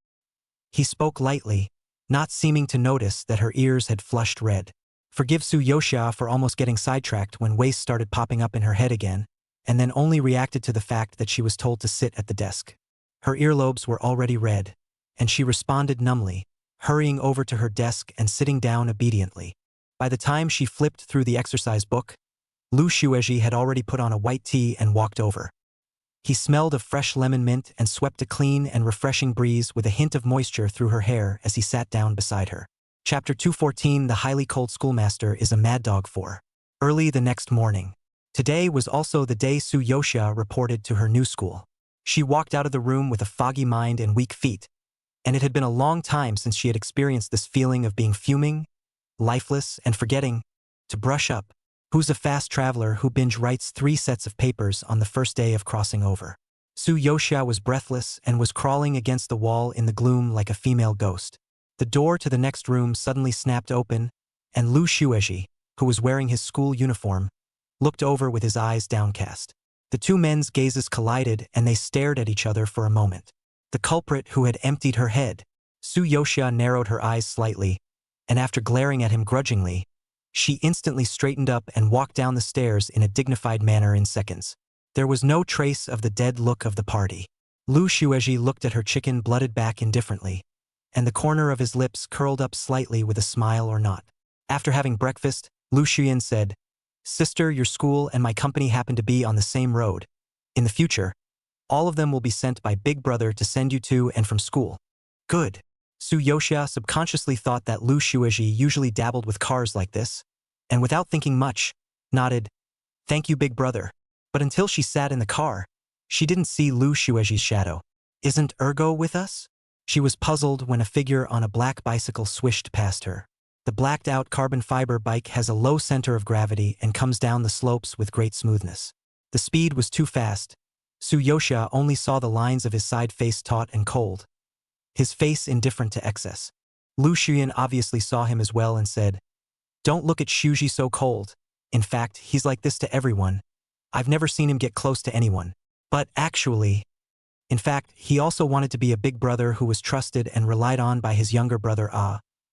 He spoke lightly, not seeming to notice that her ears had flushed red. Forgive Su Yoxia for almost getting sidetracked when waste started popping up in her head again, and then only reacted to the fact that she was told to sit at the desk. Her earlobes were already red, and she responded numbly, hurrying over to her desk and sitting down obediently. By the time she flipped through the exercise book, Lu Shuiji had already put on a white tee and walked over. He smelled of fresh lemon mint and swept a clean and refreshing breeze with a hint of moisture through her hair as he sat down beside her. Chapter 214 The Highly Cold Schoolmaster is a Mad Dog 4. Early the next morning. Today was also the day Su Yoxia reported to her new school. She walked out of the room with a foggy mind and weak feet, and it had been a long time since she had experienced this feeling of being fuming, lifeless, and forgetting to brush up. Who's a fast traveler who binge writes 3 sets of papers on the first day of crossing over? Su Yoxia was breathless and was crawling against the wall in the gloom like a female ghost. The door to the next room suddenly snapped open, and Lu Shuiji, who was wearing his school uniform, looked over with his eyes downcast. The two men's gazes collided and they stared at each other for a moment. The culprit who had emptied her head. Su Yoxia narrowed her eyes slightly, and after glaring at him grudgingly, she instantly straightened up and walked down the stairs in a dignified manner in seconds. There was no trace of the dead look of the party. Lu Shuiji looked at her chicken-blooded back indifferently, and the corner of his lips curled up slightly with a smile or not. After having breakfast, Lu Xian said, "Sister, your school and my company happen to be on the same road. In the future, all of them will be sent by Big Brother to send you to and from school." Good. Su Yoxia subconsciously thought that Lu Shuiji usually dabbled with cars like this, and without thinking much, nodded, "Thank you, Big Brother." But until she sat in the car, she didn't see Lu Shuiji's shadow. "Isn't Ergo with us?" She was puzzled when a figure on a black bicycle swished past her. The blacked-out carbon fiber bike has a low center of gravity and comes down the slopes with great smoothness. The speed was too fast. Su Yoxia only saw the lines of his side face taut and cold, his face indifferent to excess. Lu Xian obviously saw him as well and said, "Don't look at Shuji so cold. In fact, he's like this to everyone. I've never seen him get close to anyone. But actually, in fact, he also wanted to be a big brother who was trusted and relied on by his younger brother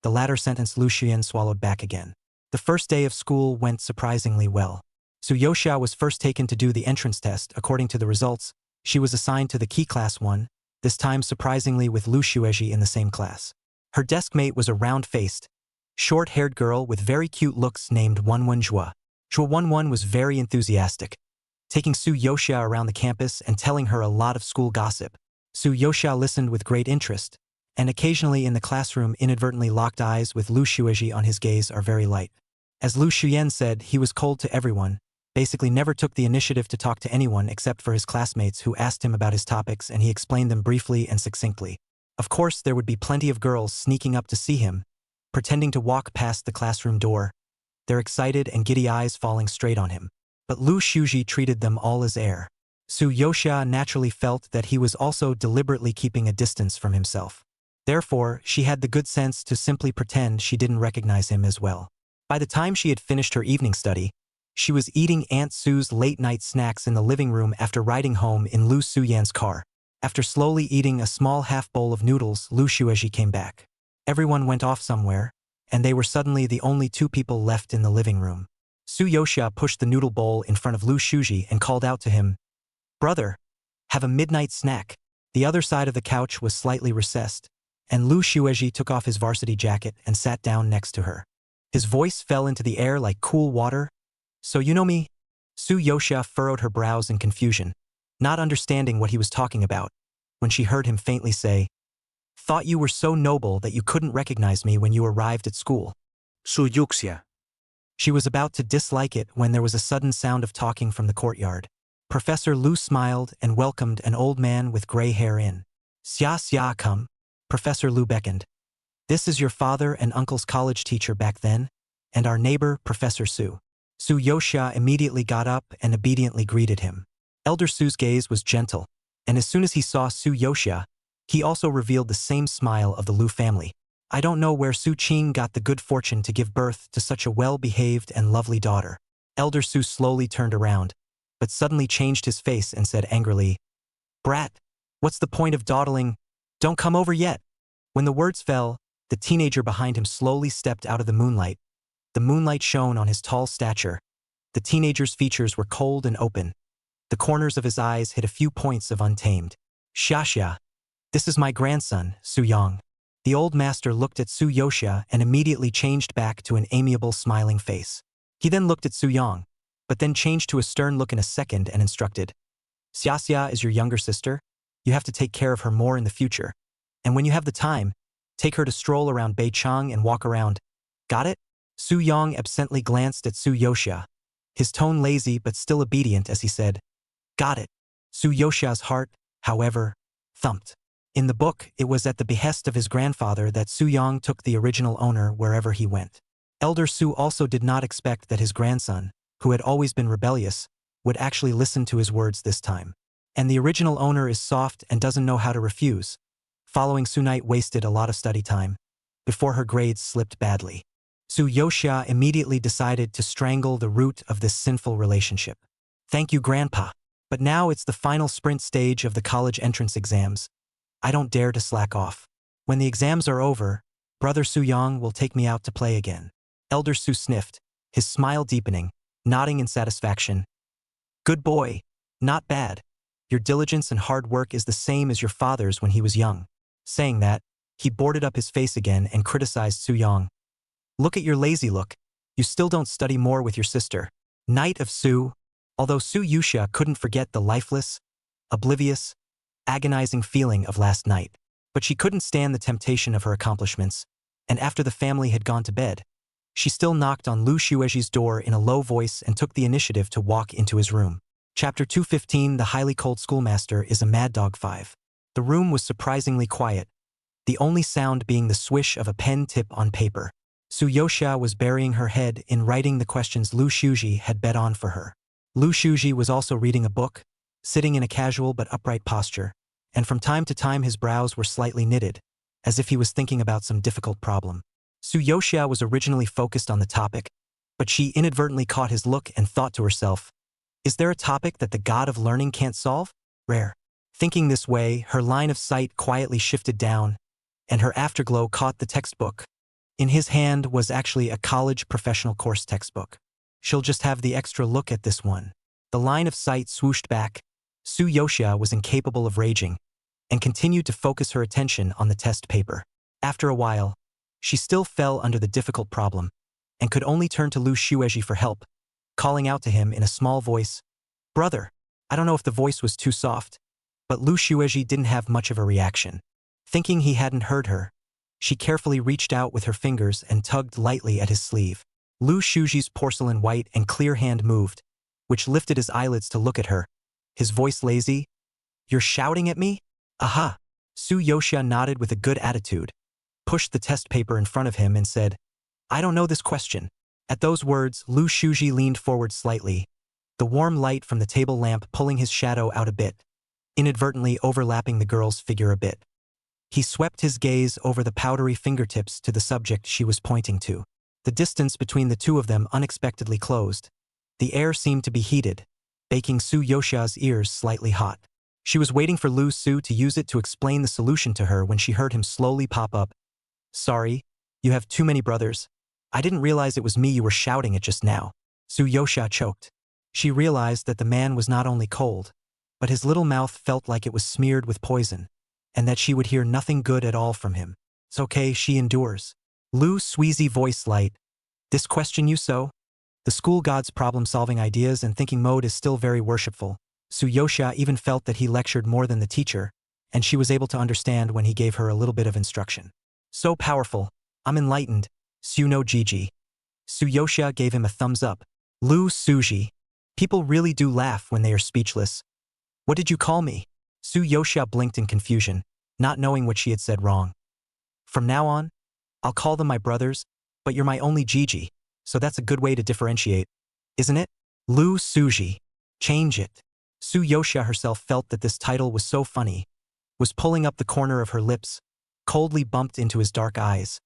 The latter sentence Lu Xian swallowed back again. The first day of school went surprisingly well. Su Yoxia was first taken to do the entrance test. According to the results, she was assigned to the Key Class 1, this time surprisingly with Lu Shuiji in the same class. Her desk mate was a round-faced, short-haired girl with very cute looks named Wanwan Zhua. Zhua Wanwan was very enthusiastic, taking Su Yoxia around the campus and telling her a lot of school gossip. Su Yoxia listened with great interest, and occasionally in the classroom inadvertently locked eyes with Lu Shuiji on his gaze are very light. As Lu Xian said, he was cold to everyone, basically never took the initiative to talk to anyone except for his classmates who asked him about his topics and he explained them briefly and succinctly. Of course, there would be plenty of girls sneaking up to see him, pretending to walk past the classroom door, their excited and giddy eyes falling straight on him. But Lu Shuiji treated them all as air. Su Yoxia naturally felt that he was also deliberately keeping a distance from himself. Therefore, she had the good sense to simply pretend she didn't recognize him as well. By the time she had finished her evening study, she was eating Aunt Sue's late-night snacks in the living room after riding home in Lu Suyan's car. After slowly eating a small half-bowl of noodles, Lu Shuiji came back. Everyone went off somewhere, and they were suddenly the only 2 people left in the living room. Su Yoxia pushed the noodle bowl in front of Lu Shuiji and called out to him, "Brother, have a midnight snack." The other side of the couch was slightly recessed, and Lu Shuiji took off his varsity jacket and sat down next to her. His voice fell into the air like cool water. "So you know me?" Su Yoxia furrowed her brows in confusion, not understanding what he was talking about, when she heard him faintly say, "Thought you were so noble that you couldn't recognize me when you arrived at school." Su Yoxia. She was about to dislike it when there was a sudden sound of talking from the courtyard. Professor Lu smiled and welcomed an old man with gray hair in. "Xia, come." Professor Lu beckoned. "This is your father and uncle's college teacher back then, and our neighbor, Professor Su." Su Yoxia immediately got up and obediently greeted him. Elder Su's gaze was gentle, and as soon as he saw Su Yoxia, he also revealed the same smile of the Lu family. I don't know where Su Qing got the good fortune to give birth to such a well-behaved and lovely daughter. Elder Su slowly turned around, but suddenly changed his face and said angrily, "Brat, what's the point of dawdling? Don't come over yet." When the words fell, the teenager behind him slowly stepped out of the moonlight. The moonlight shone on his tall stature. The teenager's features were cold and open. The corners of his eyes hid a few points of untamed. "Xiaxia, this is my grandson, Su Yang." The old master looked at Su Yoxia and immediately changed back to an amiable, smiling face. He then looked at Su Yang, but then changed to a stern look in a second and instructed, "Xiaxia is your younger sister. You have to take care of her more in the future. And when you have the time, take her to stroll around Beichang and walk around. Got it?" Su Yang absently glanced at Su Yoxia, his tone lazy but still obedient as he said, "Got it." Su Yoxia's heart, however, thumped. In the book, it was at the behest of his grandfather that Su Yang took the original owner wherever he went. Elder Su also did not expect that his grandson, who had always been rebellious, would actually listen to his words this time. And the original owner is soft and doesn't know how to refuse. Following Su Night wasted a lot of study time, before her grades slipped badly. Su Yoxia immediately decided to strangle the root of this sinful relationship. "Thank you, Grandpa. But now it's the final sprint stage of the college entrance exams. I don't dare to slack off. When the exams are over, Brother Su Yang will take me out to play again." Elder Su sniffed, his smile deepening, nodding in satisfaction. "Good boy. Not bad. Your diligence and hard work is the same as your father's when he was young." Saying that, he boarded up his face again and criticized Su Yang. "Look at your lazy look. You still don't study more with your sister." Knight of Su. Although Su Yoxia couldn't forget the lifeless, oblivious, agonizing feeling of last night, but she couldn't stand the temptation of her accomplishments, and after the family had gone to bed, she still knocked on Lu Xueji's door in a low voice and took the initiative to walk into his room. Chapter 215 The Highly Cold Schoolmaster is a Mad Dog 5. The room was surprisingly quiet, the only sound being the swish of a pen tip on paper. Su Yoxia was burying her head in writing the questions Lu Xueji had bet on for her. Lu Xueji was also reading a book, sitting in a casual but upright posture, and from time to time his brows were slightly knitted, as if he was thinking about some difficult problem. Su Yoxia was originally focused on the topic, but she inadvertently caught his look and thought to herself, "Is there a topic that the god of learning can't solve? Rare." Thinking this way, her line of sight quietly shifted down, and her afterglow caught the textbook. In his hand was actually a college professional course textbook. She'll just have the extra look at this one. The line of sight swooshed back. Su Yoxia was incapable of raging, and continued to focus her attention on the test paper. After a while, she still fell under the difficult problem, and could only turn to Lu Xueji for help, calling out to him in a small voice, "Brother." I don't know if the voice was too soft, but Lu Xueji didn't have much of a reaction. Thinking he hadn't heard her, she carefully reached out with her fingers and tugged lightly at his sleeve. Lu Xueji's porcelain white and clear hand moved, which lifted his eyelids to look at her, his voice lazy. "You're shouting at me?" "Aha." Su Yoxia nodded with a good attitude, pushed the test paper in front of him and said, "I don't know this question." At those words, Lu Xueji leaned forward slightly, the warm light from the table lamp pulling his shadow out a bit, inadvertently overlapping the girl's figure a bit. He swept his gaze over the powdery fingertips to the subject she was pointing to. The distance between the two of them unexpectedly closed. The air seemed to be heated, baking Su Yoxia's ears slightly hot. She was waiting for Lu Su to use it to explain the solution to her when she heard him slowly pop up. "Sorry, you have too many brothers. I didn't realize it was me you were shouting at just now." Su Yoxia choked. She realized that the man was not only cold, but his little mouth felt like it was smeared with poison, and that she would hear nothing good at all from him. "It's okay, she endures." Lu Suizi voice light. "This question you so?" The school god's problem-solving ideas and thinking mode is still very worshipful. Su Yoxia even felt that he lectured more than the teacher, and she was able to understand when he gave her a little bit of instruction. "So powerful. I'm enlightened. Su no Gigi." Su Yoxia gave him a thumbs up. Lu Suji. People really do laugh when they are speechless. "What did you call me?" Su Yoxia blinked in confusion, not knowing what she had said wrong. "From now on, I'll call them my brothers, but you're my only Gigi, so that's a good way to differentiate, isn't it?" Lu Suji. "Change it." Su Yoxia herself felt that this title was so funny, was pulling up the corner of her lips, coldly bumped into his dark eyes.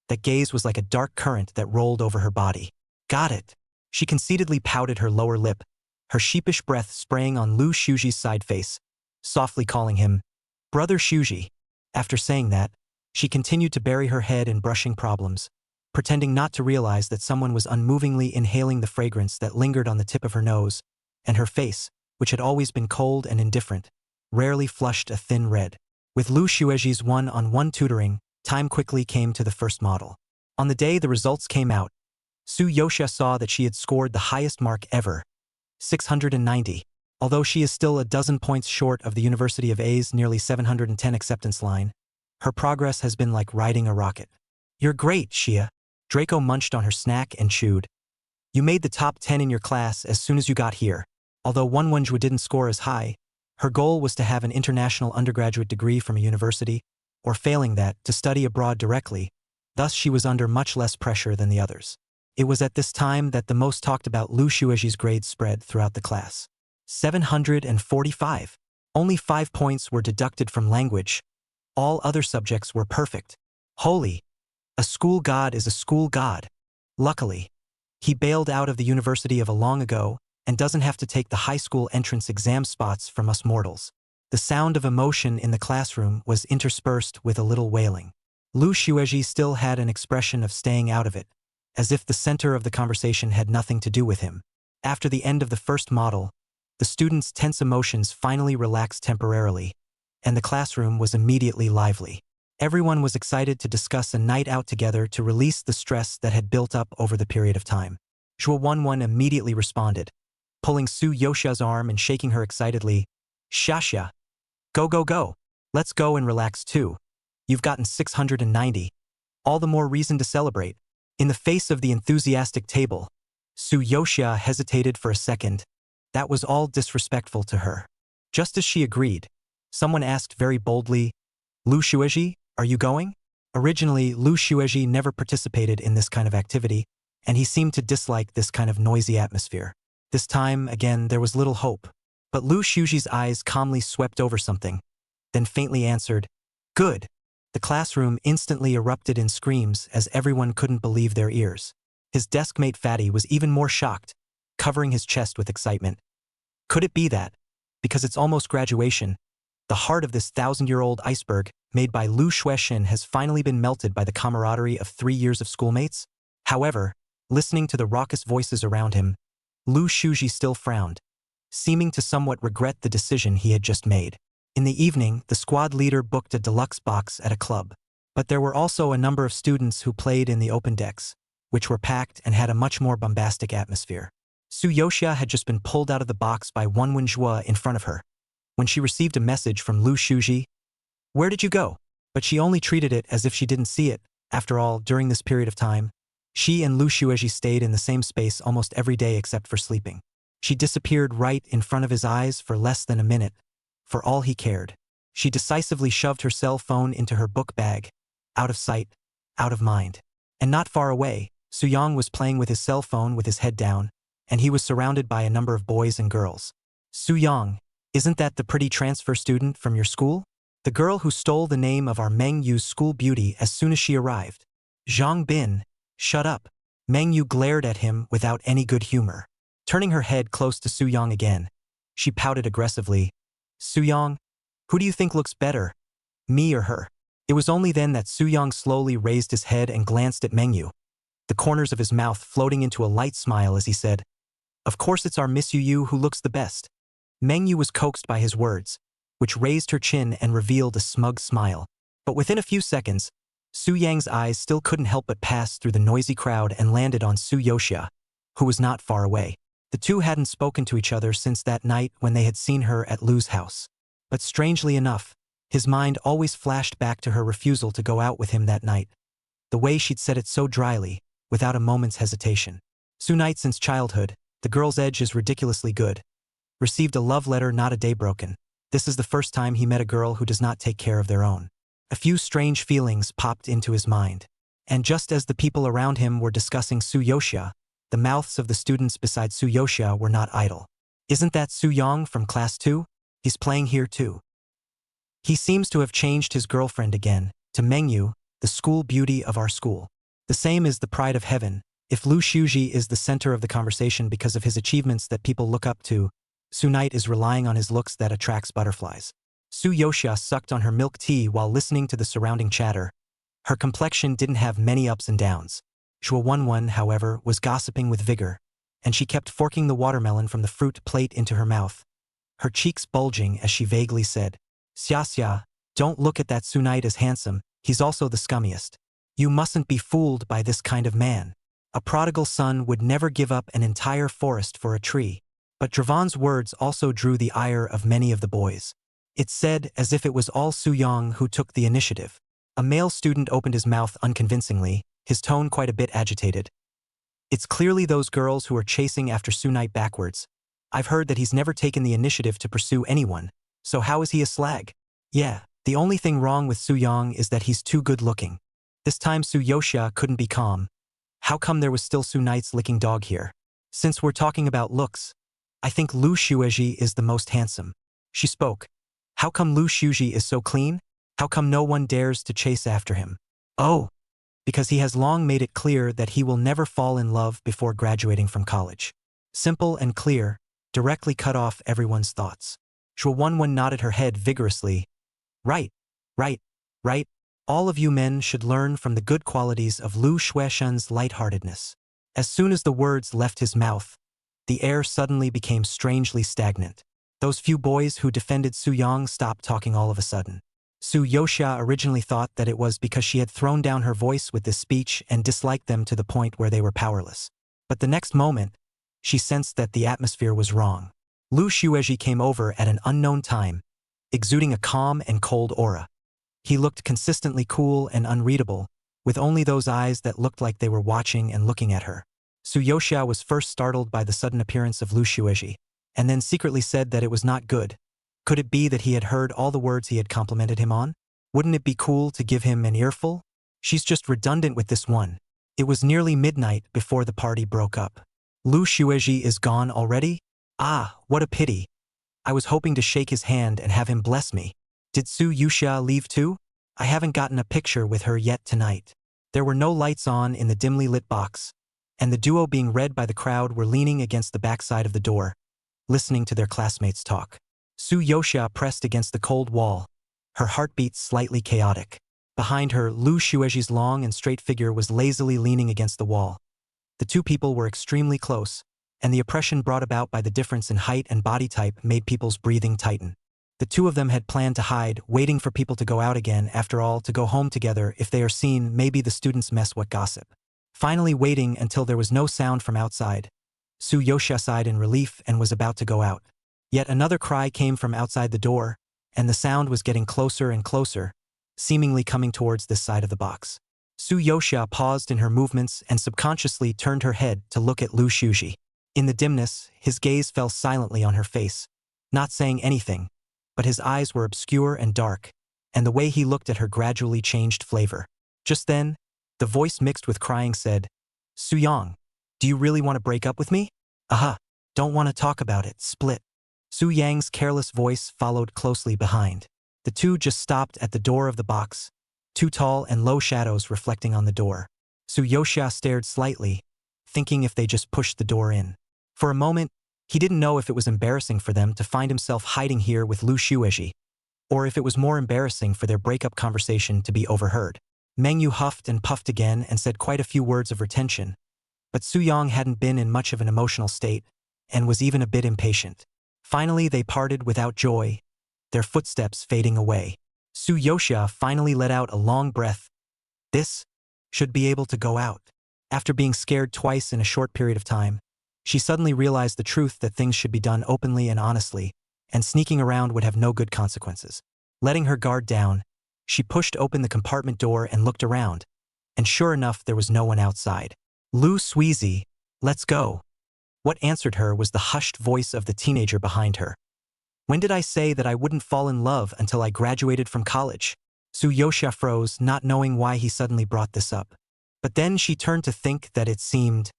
That gaze was like a dark current that rolled over her body. Got it. She conceitedly pouted her lower lip, her sheepish breath spraying on Lu Shuji's side face, softly calling him, Brother Shuji. After saying that, she continued to bury her head in brushing problems, pretending not to realize that someone was unmovingly inhaling the fragrance that lingered on the tip of her nose, and her face, which had always been cold and indifferent, rarely flushed a thin red. With Lu Shuiji's one-on-one tutoring, time quickly came to the first model. On the day the results came out, Su Yoxia saw that she had scored the highest mark ever, 690. Although she is still a dozen points short of the University of A's nearly 710 acceptance line, her progress has been like riding a rocket. You're great, Xia. Draco munched on her snack and chewed. You made the top 10 in your class as soon as you got here. Although Wenjue didn't score as high, her goal was to have an international undergraduate degree from a university, or failing that, to study abroad directly. Thus she was under much less pressure than the others. It was at this time that the most talked about Lu Shuiji's grades spread throughout the class. 745. Only 5 points were deducted from language. All other subjects were perfect. Holy! A school god is a school god. Luckily, he bailed out of the university of a long ago and doesn't have to take the high school entrance exam spots from us mortals. The sound of emotion in the classroom was interspersed with a little wailing. Lu Shuiji still had an expression of staying out of it, as if the center of the conversation had nothing to do with him. After the end of the first model, the students' tense emotions finally relaxed temporarily, and the classroom was immediately lively. Everyone was excited to discuss a night out together to release the stress that had built up over the period of time. Zhuo Wenwen immediately responded, pulling Su Yoxia's arm and shaking her excitedly. Xia. Go, go, go. Let's go and relax too. You've gotten 690. All the more reason to celebrate. In the face of the enthusiastic table, Su Yoxia hesitated for a second. That was all disrespectful to her. Just as she agreed, someone asked very boldly, Lu Shuiji, are you going? Originally, Lu Shuiji never participated in this kind of activity, and he seemed to dislike this kind of noisy atmosphere. This time, again, there was little hope. But Lu Shuji's eyes calmly swept over something, then faintly answered, Good. The classroom instantly erupted in screams as everyone couldn't believe their ears. His deskmate Fatty was even more shocked, covering his chest with excitement. Could it be that, because it's almost graduation, the heart of this 1,000-year-old iceberg made by Lu Shuixin has finally been melted by the camaraderie of 3 years of schoolmates? However, listening to the raucous voices around him, Lu Shuji still frowned, seeming to somewhat regret the decision he had just made. In the evening, the squad leader booked a deluxe box at a club. But there were also a number of students who played in the open decks, which were packed and had a much more bombastic atmosphere. Su Yoxia had just been pulled out of the box by Wenjue in front of her, when she received a message from Lu Shuji. Where did you go? But she only treated it as if she didn't see it. After all, during this period of time, she and Lu Shuiji stayed in the same space almost every day except for sleeping. She disappeared right in front of his eyes for less than a minute. For all he cared, she decisively shoved her cell phone into her book bag, out of sight, out of mind. And not far away, Su Yang was playing with his cell phone with his head down, and he was surrounded by a number of boys and girls. Su Yang, isn't that the pretty transfer student from your school? The girl who stole the name of our Meng Yu's school beauty as soon as she arrived. Zhang Bin, shut up. Meng Yu glared at him without any good humor. Turning her head close to Su Yang again, she pouted aggressively. Su Yang, who do you think looks better, me or her? It was only then that Su Yang slowly raised his head and glanced at Meng Yu, the corners of his mouth floating into a light smile as he said, Of course it's our Miss Yu who looks the best. Meng Yu was coaxed by his words, which raised her chin and revealed a smug smile. But within a few seconds, Su Yang's eyes still couldn't help but pass through the noisy crowd and landed on Su Yoxia, who was not far away. The two hadn't spoken to each other since that night when they had seen her at Lu's house. But strangely enough, his mind always flashed back to her refusal to go out with him that night. The way she'd said it so dryly, without a moment's hesitation. Su Night since childhood, the girl's edge is ridiculously good. Received a love letter not a day broken. This is the first time he met a girl who does not take care of their own. A few strange feelings popped into his mind. And just as the people around him were discussing Su Yoxia, the mouths of the students beside Su Yoxia were not idle. Isn't that Su Yang from class 2? He's playing here too. He seems to have changed his girlfriend again, to Mengyu, the school beauty of our school. The same is the pride of heaven. If Lu Shuji is the center of the conversation because of his achievements that people look up to, Su Knight is relying on his looks that attracts butterflies. Su Yoxia sucked on her milk tea while listening to the surrounding chatter. Her complexion didn't have many ups and downs. Zhuo Wenwen, however, was gossiping with vigor, and she kept forking the watermelon from the fruit plate into her mouth, her cheeks bulging as she vaguely said, "Xia, don't look at that Su Knight as handsome, he's also the scummiest. You mustn't be fooled by this kind of man. A prodigal son would never give up an entire forest for a tree." But Dravan's words also drew the ire of many of the boys. It said as if it was all Su Yang who took the initiative. A male student opened his mouth unconvincingly, his tone quite a bit agitated. "It's clearly those girls who are chasing after Su Knight backwards. I've heard that he's never taken the initiative to pursue anyone, so how is he a slag? Yeah, the only thing wrong with Su Yang is that he's too good looking." This time Su Yoxia couldn't be calm. How come there was still Su Knight's licking dog here? "Since we're talking about looks, I think Lu Shuji is the most handsome." She spoke. "How come Lu Shuji is so clean? How come no one dares to chase after him?" "Oh, because he has long made it clear that he will never fall in love before graduating from college." Simple and clear, directly cut off everyone's thoughts. Zhuo Wenwen nodded her head vigorously. Right, right, right. All of you men should learn from the good qualities of Lu Shueshen's lightheartedness." As soon as the words left his mouth, the air suddenly became strangely stagnant. Those few boys who defended Su Yang stopped talking all of a sudden. Su Yoxia originally thought that it was because she had thrown down her voice with this speech and disliked them to the point where they were powerless. But the next moment, she sensed that the atmosphere was wrong. Lu Shuji came over at an unknown time, exuding a calm and cold aura. He looked consistently cool and unreadable, with only those eyes that looked like they were watching and looking at her. Su Yoxia was first startled by the sudden appearance of Lu Shuji, and then secretly said that it was not good. Could it be that he had heard all the words he had complimented him on? Wouldn't it be cool to give him an earful? She's just redundant with this one. It was nearly midnight before the party broke up. Lu Shuji is gone already? Ah, what a pity. I was hoping to shake his hand and have him bless me. Did Su Yoxia leave too? I haven't gotten a picture with her yet tonight. There were no lights on in the dimly lit box, and the duo being read by the crowd were leaning against the backside of the door, listening to their classmates talk. Su Yoxia pressed against the cold wall, her heartbeat slightly chaotic. Behind her, Lu Shuji's long and straight figure was lazily leaning against the wall. The two people were extremely close, and the oppression brought about by the difference in height and body type made people's breathing tighten. The two of them had planned to hide, waiting for people to go out again, after all, to go home together. If they are seen, maybe the students mess what gossip. Finally waiting until there was no sound from outside, Su Yoxia sighed in relief and was about to go out. Yet another cry came from outside the door, and the sound was getting closer and closer, seemingly coming towards this side of the box. Su Yoxia paused in her movements and subconsciously turned her head to look at Lu Shuji. In the dimness, his gaze fell silently on her face, not saying anything, but his eyes were obscure and dark, and the way he looked at her gradually changed flavor. Just then, the voice mixed with crying said, "Su Yang, do you really want to break up with me?" "Aha, don't want to talk about it, split." Su Yang's careless voice followed closely behind. The two just stopped at the door of the box, two tall and low shadows reflecting on the door. Su Yoxia stared slightly, thinking if they just pushed the door in. For a moment, he didn't know if it was embarrassing for them to find himself hiding here with Lu Shuji, or if it was more embarrassing for their breakup conversation to be overheard. Mengyu huffed and puffed again and said quite a few words of retention, but Su Yang hadn't been in much of an emotional state and was even a bit impatient. Finally they parted without joy, their footsteps fading away. Su Yoxia finally let out a long breath. This should be able to go out. After being scared twice in a short period of time, she suddenly realized the truth that things should be done openly and honestly, and sneaking around would have no good consequences. Letting her guard down, she pushed open the compartment door and looked around, and sure enough there was no one outside. "Lu Sweezy, let's go." What answered her was the hushed voice of the teenager behind her. "When did I say that I wouldn't fall in love until I graduated from college?" Su Yoxia froze, not knowing why he suddenly brought this up. But then she turned to think that it seemed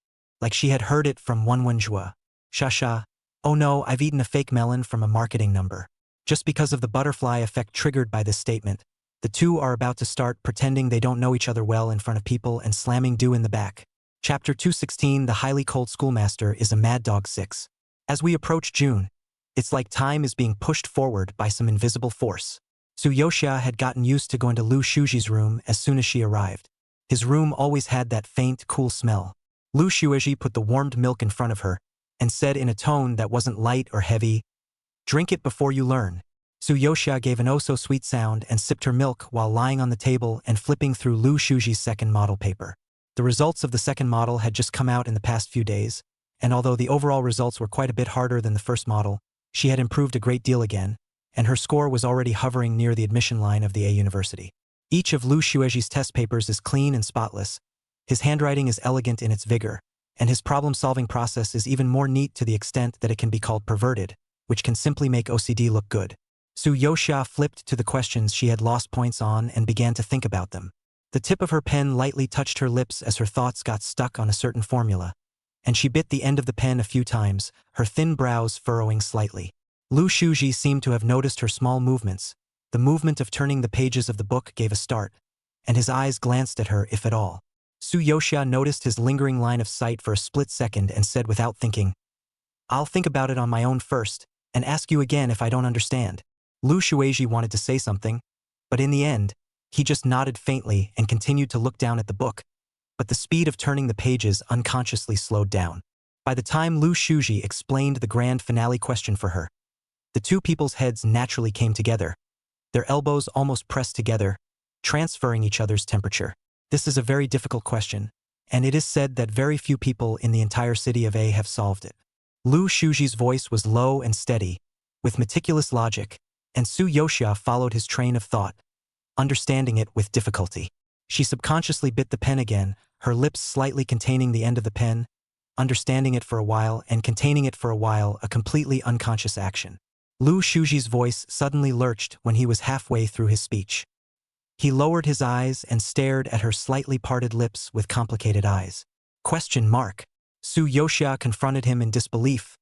like she had heard it from Wenwenjua. "Shasha, Oh no, I've eaten a fake melon from a marketing number. Just because of the butterfly effect triggered by this statement, the two are about to start pretending they don't know each other well in front of people and slamming do in the back. Chapter 216, The Highly Cold Schoolmaster is a Mad Dog 6. As we approach June, it's like time is being pushed forward by some invisible force. Tsuyoshia had gotten used to going to Lu Shuji's room as soon as she arrived. His room always had that faint, cool smell. Lu Shuji put the warmed milk in front of her and said in a tone that wasn't light or heavy, "Drink it before you learn." Tsuyoshia gave an oh-so-sweet sound and sipped her milk while lying on the table and flipping through Lu Shuji's second model paper. The results of the second model had just come out in the past few days, and although the overall results were quite a bit harder than the first model, she had improved a great deal again, and her score was already hovering near the admission line of the A University. Each of Lu Shuji's test papers is clean and spotless. His handwriting is elegant in its vigor, and his problem-solving process is even more neat to the extent that it can be called perverted, which can simply make OCD look good. Tsuyoshia flipped to the questions she had lost points on and began to think about them. The tip of her pen lightly touched her lips as her thoughts got stuck on a certain formula, and she bit the end of the pen a few times, her thin brows furrowing slightly. Lu Shuji seemed to have noticed her small movements. The movement of turning the pages of the book gave a start, and his eyes glanced at her, if at all. Tsuyoshia noticed his lingering line of sight for a split second and said without thinking, "I'll think about it on my own first, and ask you again if I don't understand." Lu Shuji wanted to say something, but in the end, he just nodded faintly and continued to look down at the book, but the speed of turning the pages unconsciously slowed down. By the time Lu Shuji explained the grand finale question for her, the two people's heads naturally came together, their elbows almost pressed together, transferring each other's temperature. This is a very difficult question, and it is said that very few people in the entire city of A have solved it. Lu Shuji's voice was low and steady, with meticulous logic, and Tsuyoshia followed his train of thought, understanding it with difficulty. She subconsciously bit the pen again, her lips slightly containing the end of the pen, understanding it for a while and containing it for a while, a completely unconscious action. Lu Shuji's voice suddenly lurched when he was halfway through his speech. He lowered his eyes and stared at her slightly parted lips with complicated eyes. Tsuyoshia confronted him in disbelief,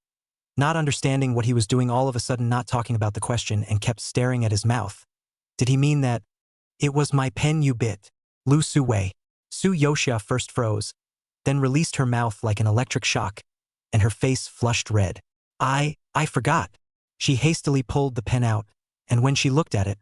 not understanding what he was doing, all of a sudden not talking about the question, and kept staring at his mouth. Did he mean that, "It was my pen you bit"? Lu Suwei. Tsuyoshia first froze, then released her mouth like an electric shock, and her face flushed red. I forgot." She hastily pulled the pen out, and when she looked at it,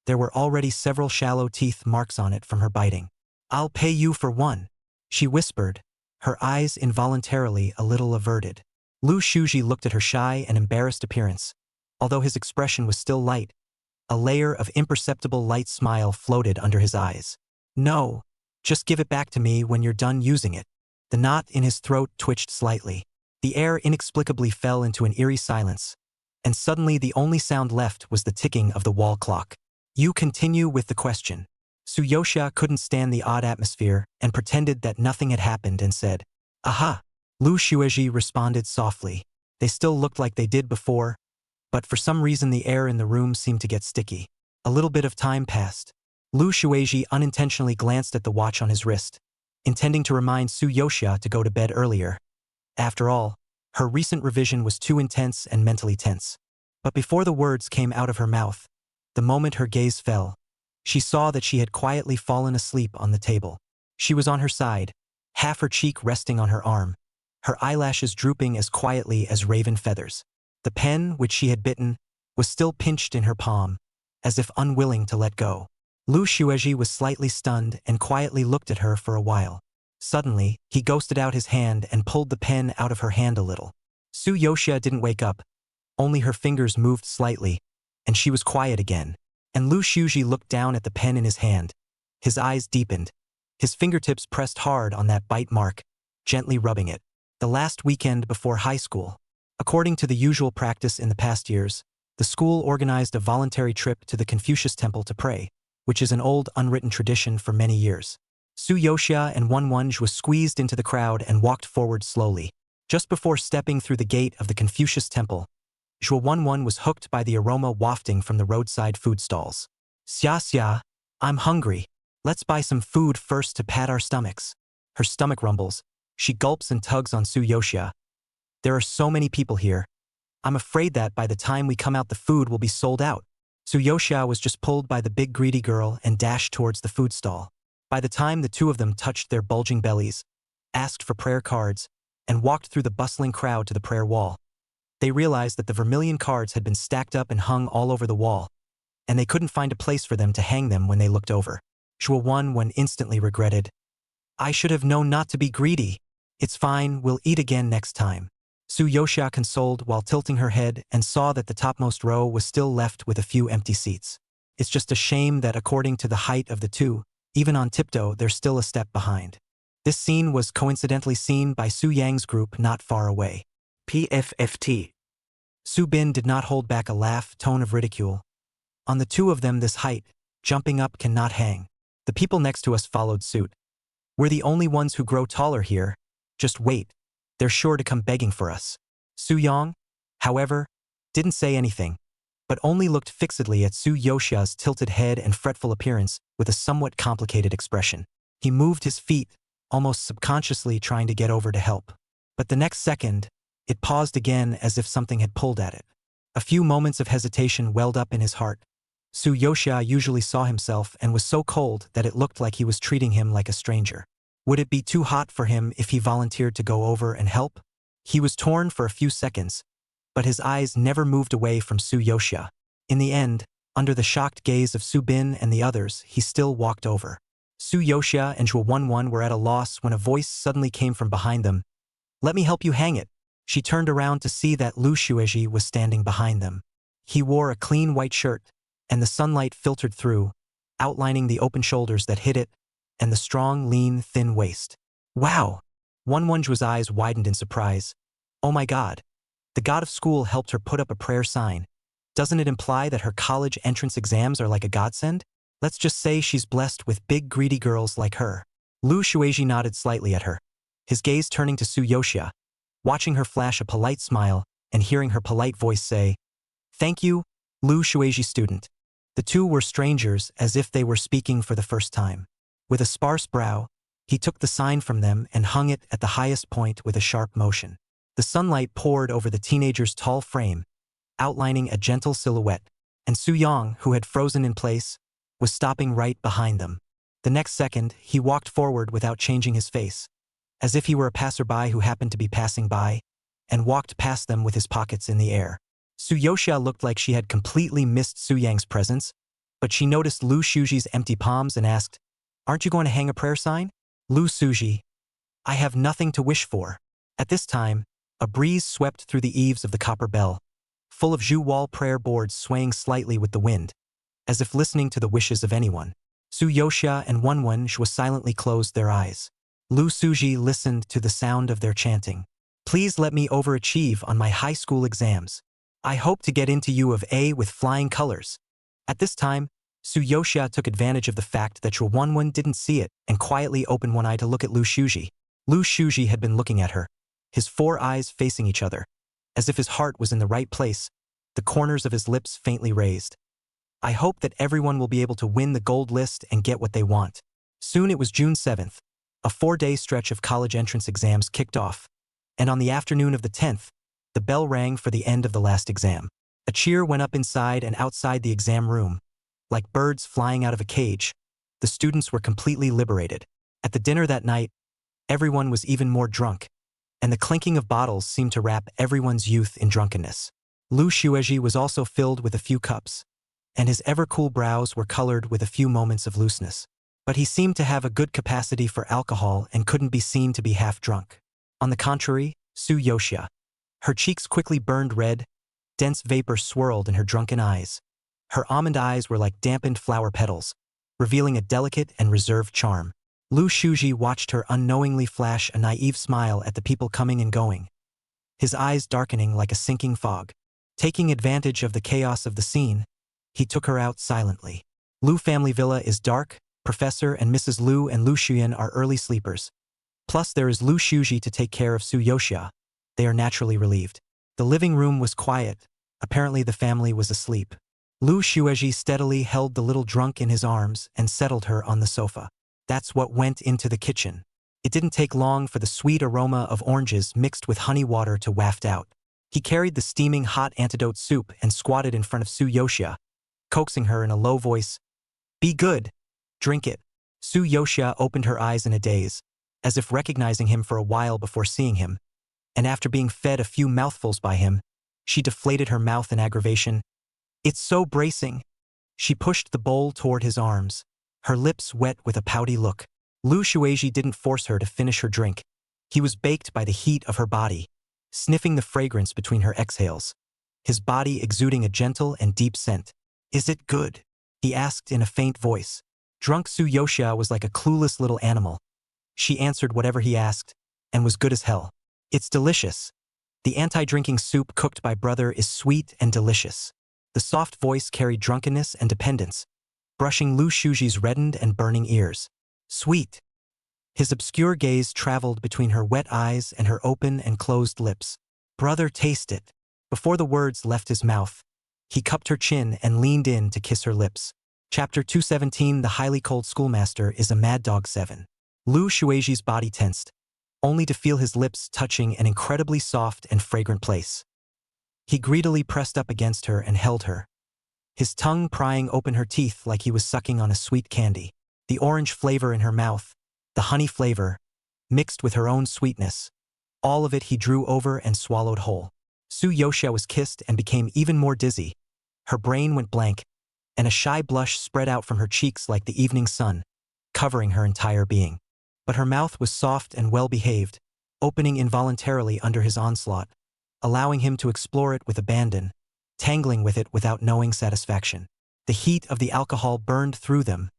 there were already several shallow teeth marks on it from her biting. "I'll pay you for one," she whispered, her eyes involuntarily a little averted. Lu Shuji looked at her shy and embarrassed appearance. Although his expression was still light, a layer of imperceptible light smile floated under his eyes. "No, just give it back to me when you're done using it." The knot in his throat twitched slightly. The air inexplicably fell into an eerie silence, and suddenly the only sound left was the ticking of the wall clock. "You continue with the question." Tsuyoshia couldn't stand the odd atmosphere and pretended that nothing had happened and said, "Aha." Lu Shuji responded softly. They still looked like they did before, but for some reason the air in the room seemed to get sticky. A little bit of time passed. Lu Shuji unintentionally glanced at the watch on his wrist, intending to remind Tsuyoshia to go to bed earlier. After all, her recent revision was too intense and mentally tense. But before the words came out of her mouth, the moment her gaze fell, she saw that she had quietly fallen asleep on the table. She was on her side, half her cheek resting on her arm, her eyelashes drooping as quietly as raven feathers. The pen, which she had bitten, was still pinched in her palm, as if unwilling to let go. Lu Shuji was slightly stunned and quietly looked at her for a while. Suddenly, he ghosted out his hand and pulled the pen out of her hand a little. Tsuyoshia didn't wake up, only her fingers moved slightly, and she was quiet again. And Lu Shuji looked down at the pen in his hand. His eyes deepened. His fingertips pressed hard on that bite mark, gently rubbing it. The last weekend before high school. According to the usual practice in the past years, the school organized a voluntary trip to the Confucius Temple to pray, which is an old unwritten tradition for many years. Tsuyoshia and Wenwonj was squeezed into the crowd and walked forward slowly. Just before stepping through the gate of the Confucius Temple, Zhuo Wenwon was hooked by the aroma wafting from the roadside food stalls. "Xia, I'm hungry. Let's buy some food first to pad our stomachs." Her stomach rumbles. She gulps and tugs on Tsuyoshia. "There are so many people here. I'm afraid that by the time we come out the food will be sold out. Suyoshia was just pulled by the big greedy girl and dashed towards the food stall. By the time the two of them touched their bulging bellies, asked for prayer cards, and walked through the bustling crowd to the prayer wall, they realized that the vermilion cards had been stacked up and hung all over the wall, and they couldn't find a place for them to hang them when they looked over. Shua One instantly regretted. I should have known not to be greedy. It's fine, we'll eat again next time. Suyoshia consoled while tilting her head and saw that the topmost row was still left with a few empty seats. It's just a shame that according to the height of the two, even on tiptoe they're still a step behind. This scene was coincidentally seen by Su Yang's group not far away. PFFT. Su Bin did not hold back a laugh tone of ridicule. On the two of them this height, jumping up cannot hang. The people next to us followed suit. We're the only ones who grow taller here. Just wait. They're sure to come begging for us. Su Yang, however, didn't say anything, but only looked fixedly at Suyoshia's tilted head and fretful appearance with a somewhat complicated expression. He moved his feet, almost subconsciously trying to get over to help. But the next second, it paused again as if something had pulled at it. A few moments of hesitation welled up in his heart. Suyoshia usually saw himself and was so cold that it looked like he was treating him like a stranger. Would it be too hot for him if he volunteered to go over and help? He was torn for a few seconds, but his eyes never moved away from Suyoshia. In the end, under the shocked gaze of Su Bin and the others, he still walked over. Suyoshia and Zhuo Wenwen were at a loss when a voice suddenly came from behind them. Let me help you hang it. She turned around to see that Lu Shueji was standing behind them. He wore a clean white shirt, and the sunlight filtered through, outlining the open shoulders that hid it, and the strong, lean, thin waist. Wow! Wenwen's eyes widened in surprise. Oh my god. The god of school helped her put up a prayer sign. Doesn't it imply that her college entrance exams are like a godsend? Let's just say she's blessed with big greedy girls like her. Lu Shueji nodded slightly at her, his gaze turning to Suyoshia, watching her flash a polite smile and hearing her polite voice say, Thank you, Lu Shueji student. The two were strangers as if they were speaking for the first time. With a sparse brow, he took the sign from them and hung it at the highest point with a sharp motion. The sunlight poured over the teenager's tall frame, outlining a gentle silhouette, and Su Yang, who had frozen in place, was stopping right behind them. The next second, he walked forward without changing his face, as if he were a passerby who happened to be passing by, and walked past them with his pockets in the air. Suyoshia looked like she had completely missed Su Yang's presence, but she noticed Lu Shuji's empty palms and asked, Aren't you going to hang a prayer sign? Lu Suji, I have nothing to wish for. At this time, a breeze swept through the eaves of the copper bell, full of Zhu wall prayer boards swaying slightly with the wind, as if listening to the wishes of anyone. Suyoshia and Wenwen silently closed their eyes. Lu Suji listened to the sound of their chanting. Please let me overachieve on my high school exams. I hope to get into U of A with flying colors. At this time, Suyoshia took advantage of the fact that Zhuo Wenwen didn't see it and quietly opened one eye to look at Lu Shuji. Lu Shuji had been looking at her, his four eyes facing each other, as if his heart was in the right place, the corners of his lips faintly raised. I hope that everyone will be able to win the gold list and get what they want. Soon it was June 7th. A 4-day stretch of college entrance exams kicked off, and on the afternoon of the 10th, the bell rang for the end of the last exam. A cheer went up inside and outside the exam room. Like birds flying out of a cage, the students were completely liberated. At the dinner that night, everyone was even more drunk, and the clinking of bottles seemed to wrap everyone's youth in drunkenness. Lu Shueji was also filled with a few cups, and his ever-cool brows were colored with a few moments of looseness. But he seemed to have a good capacity for alcohol and couldn't be seen to be half drunk. On the contrary, Suyoshia. Her cheeks quickly burned red, dense vapor swirled in her drunken eyes. Her almond eyes were like dampened flower petals, revealing a delicate and reserved charm. Lu Shuji watched her unknowingly flash a naive smile at the people coming and going, his eyes darkening like a sinking fog. Taking advantage of the chaos of the scene, he took her out silently. Lu family villa is dark, Professor and Mrs. Lu and Lu Shuyan are early sleepers. Plus there is Lu Shuji to take care of Suyoshia. They are naturally relieved. The living room was quiet. Apparently the family was asleep. Lu Shueji steadily held the little drunk in his arms and settled her on the sofa. That's what went into the kitchen. It didn't take long for the sweet aroma of oranges mixed with honey water to waft out. He carried the steaming hot antidote soup and squatted in front of Su Yoshia, coaxing her in a low voice. Be good. Drink it. Su Yoshia opened her eyes in a daze, as if recognizing him for a while before seeing him, and after being fed a few mouthfuls by him, she deflated her mouth in aggravation. It's so bracing. She pushed the bowl toward his arms, her lips wet with a pouty look. Lu Shueji didn't force her to finish her drink. He was baked by the heat of her body, sniffing the fragrance between her exhales, his body exuding a gentle and deep scent. Is it good? He asked in a faint voice. Drunk Su Yoshia was like a clueless little animal. She answered whatever he asked, and was good as hell. It's delicious. The anti-drinking soup cooked by brother is sweet and delicious. The soft voice carried drunkenness and dependence, brushing Lu Shuji's reddened and burning ears. Sweet. His obscure gaze traveled between her wet eyes and her open and closed lips. Brother, taste it. Before the words left his mouth, he cupped her chin and leaned in to kiss her lips. Chapter 217. The highly cold schoolmaster is a mad dog. 7. Lu Shueji's body tensed, only to feel his lips touching an incredibly soft and fragrant place. He greedily pressed up against her and held her, his tongue prying open her teeth like he was sucking on a sweet candy. The orange flavor in her mouth, the honey flavor, mixed with her own sweetness, all of it he drew over and swallowed whole. Su Yoshia was kissed and became even more dizzy. Her brain went blank, and a shy blush spread out from her cheeks like the evening sun, covering her entire being. But her mouth was soft and well-behaved, opening involuntarily under his onslaught, allowing him to explore it with abandon, tangling with it without knowing satisfaction. The heat of the alcohol burned through them,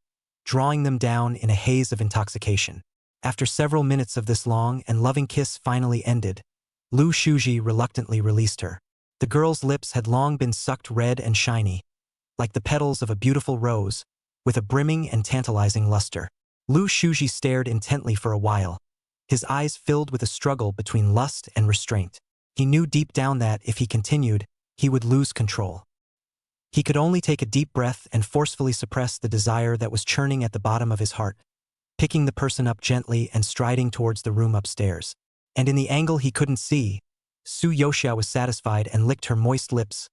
drawing them down in a haze of intoxication. After several minutes of this long and loving kiss finally ended, Lu Shuji reluctantly released her. The girl's lips had long been sucked red and shiny, like the petals of a beautiful rose, with a brimming and tantalizing luster. Lu Shuji stared intently for a while, his eyes filled with a struggle between lust and restraint. He knew deep down that, if he continued, he would lose control. He could only take a deep breath and forcefully suppress the desire that was churning at the bottom of his heart, picking the person up gently and striding towards the room upstairs. And in the angle he couldn't see, Su Yoshia was satisfied and licked her moist lips,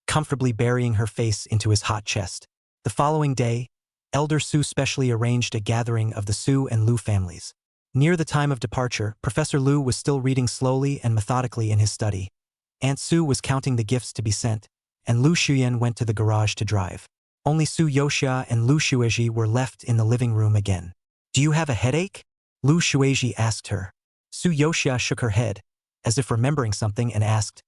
comfortably burying her face into his hot chest. The following day, Elder Su specially arranged a gathering of the Su and Lu families. Near the time of departure, Professor Lu was still reading slowly and methodically in his study. Aunt Su was counting the gifts to be sent, and Lu Shuyan went to the garage to drive. Only Su Yoshia and Lu Shueji were left in the living room again. Do you have a headache? Lu Shueji asked her. Su Yoshia shook her head, as if remembering something, and asked,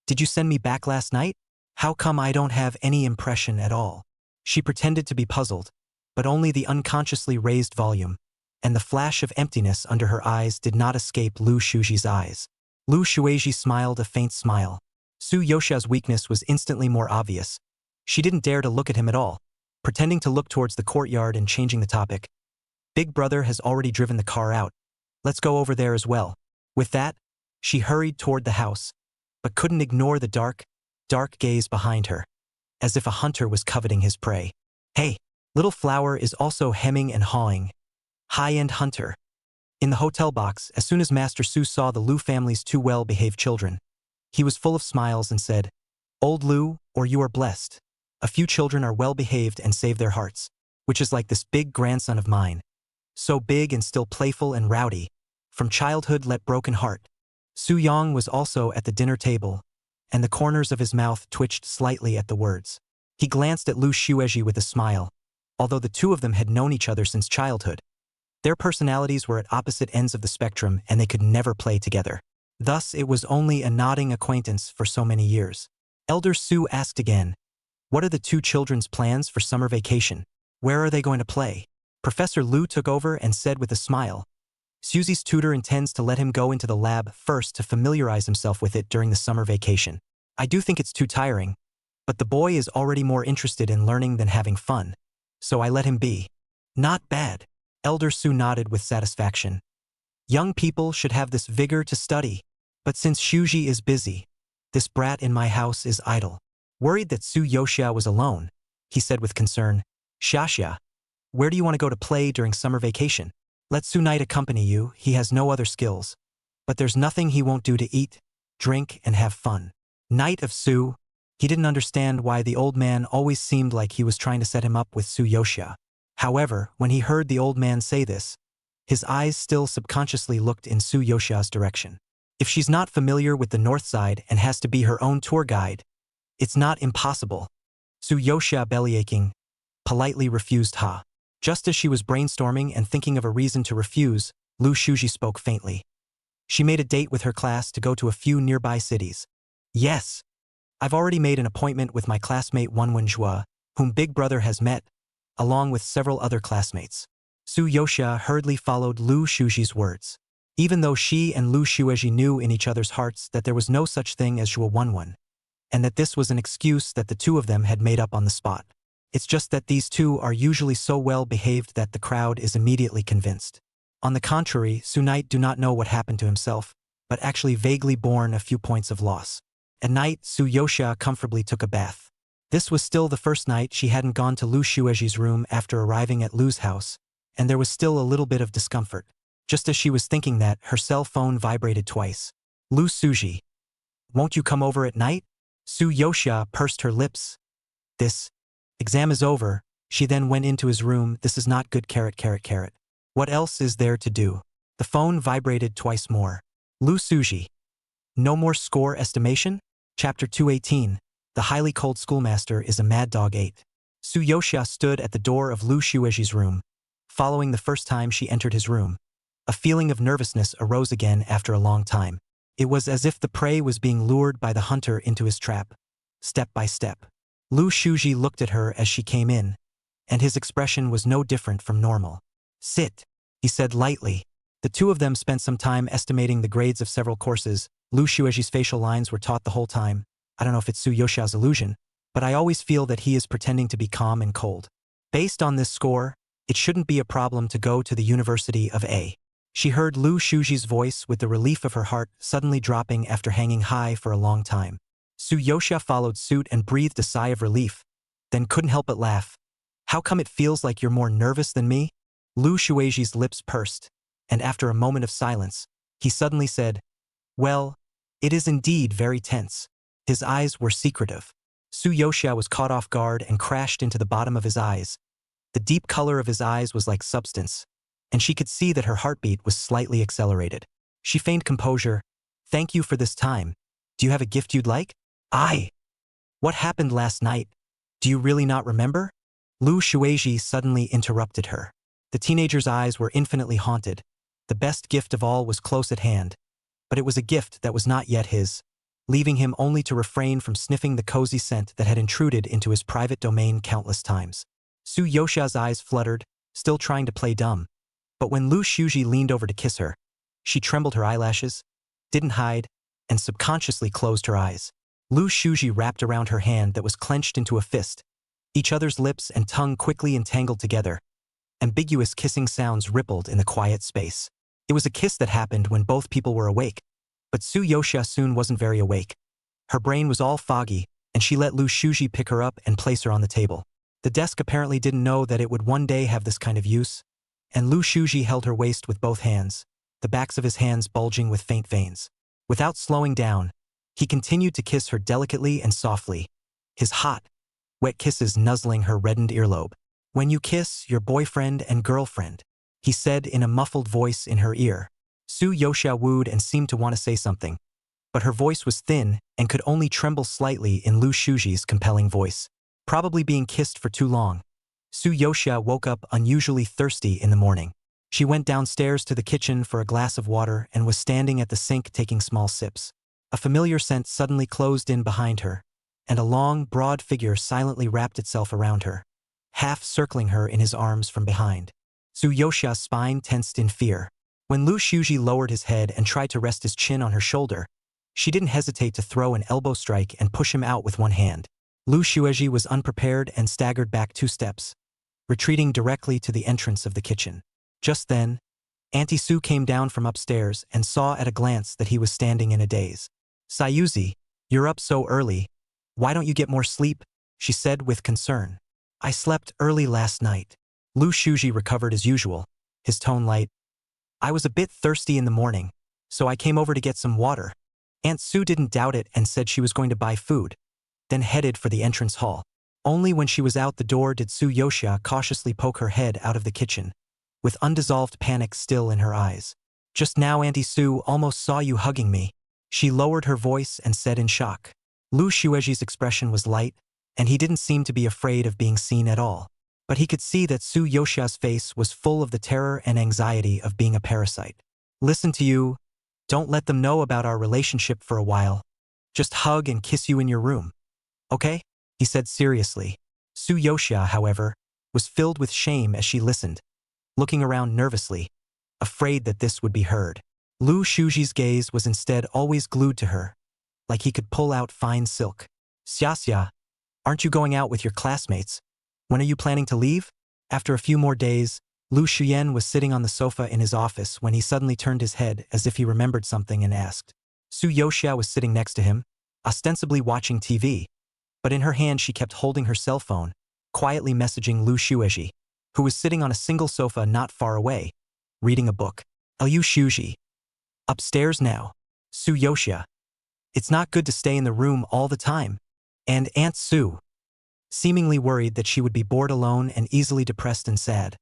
Did you send me back last night? How come I don't have any impression at all? She pretended to be puzzled, but only the unconsciously raised volume, and the flash of emptiness under her eyes did not escape Lu Shuji's eyes. Lu Shueji smiled a faint smile. Su Yoshia's weakness was instantly more obvious. She didn't dare to look at him at all, pretending to look towards the courtyard and changing the topic. Big brother has already driven the car out. Let's go over there as well. With that, she hurried toward the house, but couldn't ignore the dark gaze behind her, as if a hunter was coveting his prey. Hey, Little Flower is also hemming and hawing. High-end hunter. In the hotel box, as soon as Master Su saw the Lu family's two well-behaved children, he was full of smiles and said, Old Lu, or you are blessed. A few children are well-behaved and save their hearts, which is like this big grandson of mine. So big and still playful and rowdy. From childhood let broken heart. Su Yong was also at the dinner table, and the corners of his mouth twitched slightly at the words. He glanced at Lu Shueji with a smile, although the two of them had known each other since childhood. Their personalities were at opposite ends of the spectrum and they could never play together. Thus, it was only a nodding acquaintance for so many years. Elder Su asked again, What are the two children's plans for summer vacation? Where are they going to play? Professor Lu took over and said with a smile, Susie's tutor intends to let him go into the lab first to familiarize himself with it during the summer vacation. I do think it's too tiring, but the boy is already more interested in learning than having fun, so I let him be. Not bad. Elder Su nodded with satisfaction. Young people should have this vigor to study, but since Shuji is busy, this brat in my house is idle. Worried that Su Yoshia was alone, he said with concern, Shashia, where do you want to go to play during summer vacation? Let Su Knight accompany you, he has no other skills. But there's nothing he won't do to eat, drink, and have fun. Knight of Su. He didn't understand why the old man always seemed like he was trying to set him up with Su Yoshia. However, when he heard the old man say this, his eyes still subconsciously looked in Su Yoshia's direction. If she's not familiar with the north side and has to be her own tour guide, it's not impossible. Su Yoshia, bellyaching, politely refused Ha. Just as she was brainstorming and thinking of a reason to refuse, Lu Shuji spoke faintly. She made a date with her class to go to a few nearby cities. Yes. I've already made an appointment with my classmate Wenwen Zhua, whom Big Brother has met, along with several other classmates. Su Yoshia hurriedly followed Lu Shuji's words. Even though she and Lu Shuji knew in each other's hearts that there was no such thing as Zhua Wenwen, and that this was an excuse that the two of them had made up on the spot. It's just that these two are usually so well behaved that the crowd is immediately convinced. On the contrary, Su Knight do not know what happened to himself, but actually vaguely borne a few points of loss. At night, Su Yoshia comfortably took a bath. This was still the first night she hadn't gone to Lu Shuji's room after arriving at Lu's house, and there was still a little bit of discomfort. Just as she was thinking that, her cell phone vibrated twice. Lu Suji. Won't you come over at night? Su Yoshia pursed her lips. This exam is over. She then went into his room. This is not good. What else is there to do? The phone vibrated twice more. Lu Suji. No more score estimation? Chapter 218. The highly cold schoolmaster is a mad dog 8. Su Yoshia stood at the door of Lu Shuji's room. Following the first time she entered his room, a feeling of nervousness arose again after a long time. It was as if the prey was being lured by the hunter into his trap, step by step. Lu Shuji looked at her as she came in, and his expression was no different from normal. Sit, he said lightly. The two of them spent some time estimating the grades of several courses. Lu Shuji's facial lines were taut the whole time. I don't know if it's Su Yoshia's illusion, but I always feel that he is pretending to be calm and cold. Based on this score, it shouldn't be a problem to go to the University of A. She heard Lu Shuji's voice with the relief of her heart suddenly dropping after hanging high for a long time. Su Yoshia followed suit and breathed a sigh of relief, then couldn't help but laugh. How come it feels like you're more nervous than me? Lu Shuji's lips pursed, and after a moment of silence, he suddenly said, well, it is indeed very tense. His eyes were secretive. Su Yoshia was caught off guard and crashed into the bottom of his eyes. The deep color of his eyes was like substance, and she could see that her heartbeat was slightly accelerated. She feigned composure. Thank you for this time. Do you have a gift you'd like? What happened last night? Do you really not remember? Lu Shuji suddenly interrupted her. The teenager's eyes were infinitely haunted. The best gift of all was close at hand, but it was a gift that was not yet his, leaving him only to refrain from sniffing the cozy scent that had intruded into his private domain countless times. Su Yoshia's eyes fluttered, still trying to play dumb. But when Lu Shuji leaned over to kiss her, she trembled her eyelashes, didn't hide, and subconsciously closed her eyes. Lu Shuji wrapped around her hand that was clenched into a fist. Each other's lips and tongue quickly entangled together. Ambiguous kissing sounds rippled in the quiet space. It was a kiss that happened when both people were awake. But Su Yoshia soon wasn't very awake. Her brain was all foggy, and she let Lu Shuji pick her up and place her on the table. The desk apparently didn't know that it would one day have this kind of use, and Lu Shuji held her waist with both hands, the backs of his hands bulging with faint veins. Without slowing down, he continued to kiss her delicately and softly, his hot, wet kisses nuzzling her reddened earlobe. When you kiss your boyfriend and girlfriend, he said in a muffled voice in her ear. Su Yoshia wooed and seemed to want to say something, but her voice was thin and could only tremble slightly in Lu Shuji's compelling voice. Probably being kissed for too long, Su Yoshia woke up unusually thirsty in the morning. She went downstairs to the kitchen for a glass of water and was standing at the sink taking small sips. A familiar scent suddenly closed in behind her, and a long, broad figure silently wrapped itself around her, half circling her in his arms from behind. Su Yoshia's spine tensed in fear. When Lu Shuji lowered his head and tried to rest his chin on her shoulder, she didn't hesitate to throw an elbow strike and push him out with one hand. Lu Shuji was unprepared and staggered back 2 steps, retreating directly to the entrance of the kitchen. Just then, Auntie Su came down from upstairs and saw at a glance that he was standing in a daze. Sayuzi, you're up so early. Why don't you get more sleep? She said with concern. I slept early last night. Lu Shuji recovered as usual, his tone light. I was a bit thirsty in the morning, so I came over to get some water. Aunt Sue didn't doubt it and said she was going to buy food, then headed for the entrance hall. Only when she was out the door did Su Yoxia cautiously poke her head out of the kitchen, with undissolved panic still in her eyes. "Just now Auntie Sue almost saw you hugging me," she lowered her voice and said in shock. Lu Xueji's expression was light, and he didn't seem to be afraid of being seen at all. But he could see that Su Yoxia's face was full of the terror and anxiety of being a parasite. "Listen to you. Don't let them know about our relationship for a while. Just hug and kiss you in your room. Okay?" he said seriously. Su Yoxia, however, was filled with shame as she listened, looking around nervously, afraid that this would be heard. Lu Xueji's gaze was instead always glued to her, like he could pull out fine silk. "Xiaxia, aren't you going out with your classmates? When are you planning to leave?" After a few more days, Lu Xuyen was sitting on the sofa in his office when he suddenly turned his head as if he remembered something and asked. Su Yoxia was sitting next to him, ostensibly watching TV, but in her hand she kept holding her cell phone, quietly messaging Lu Xueji, who was sitting on a single sofa not far away, reading a book. "Liu Xueji. Upstairs now. Su Yoxia. It's not good to stay in the room all the time." And Aunt Sue, seemingly worried that she would be bored alone and easily depressed and sad.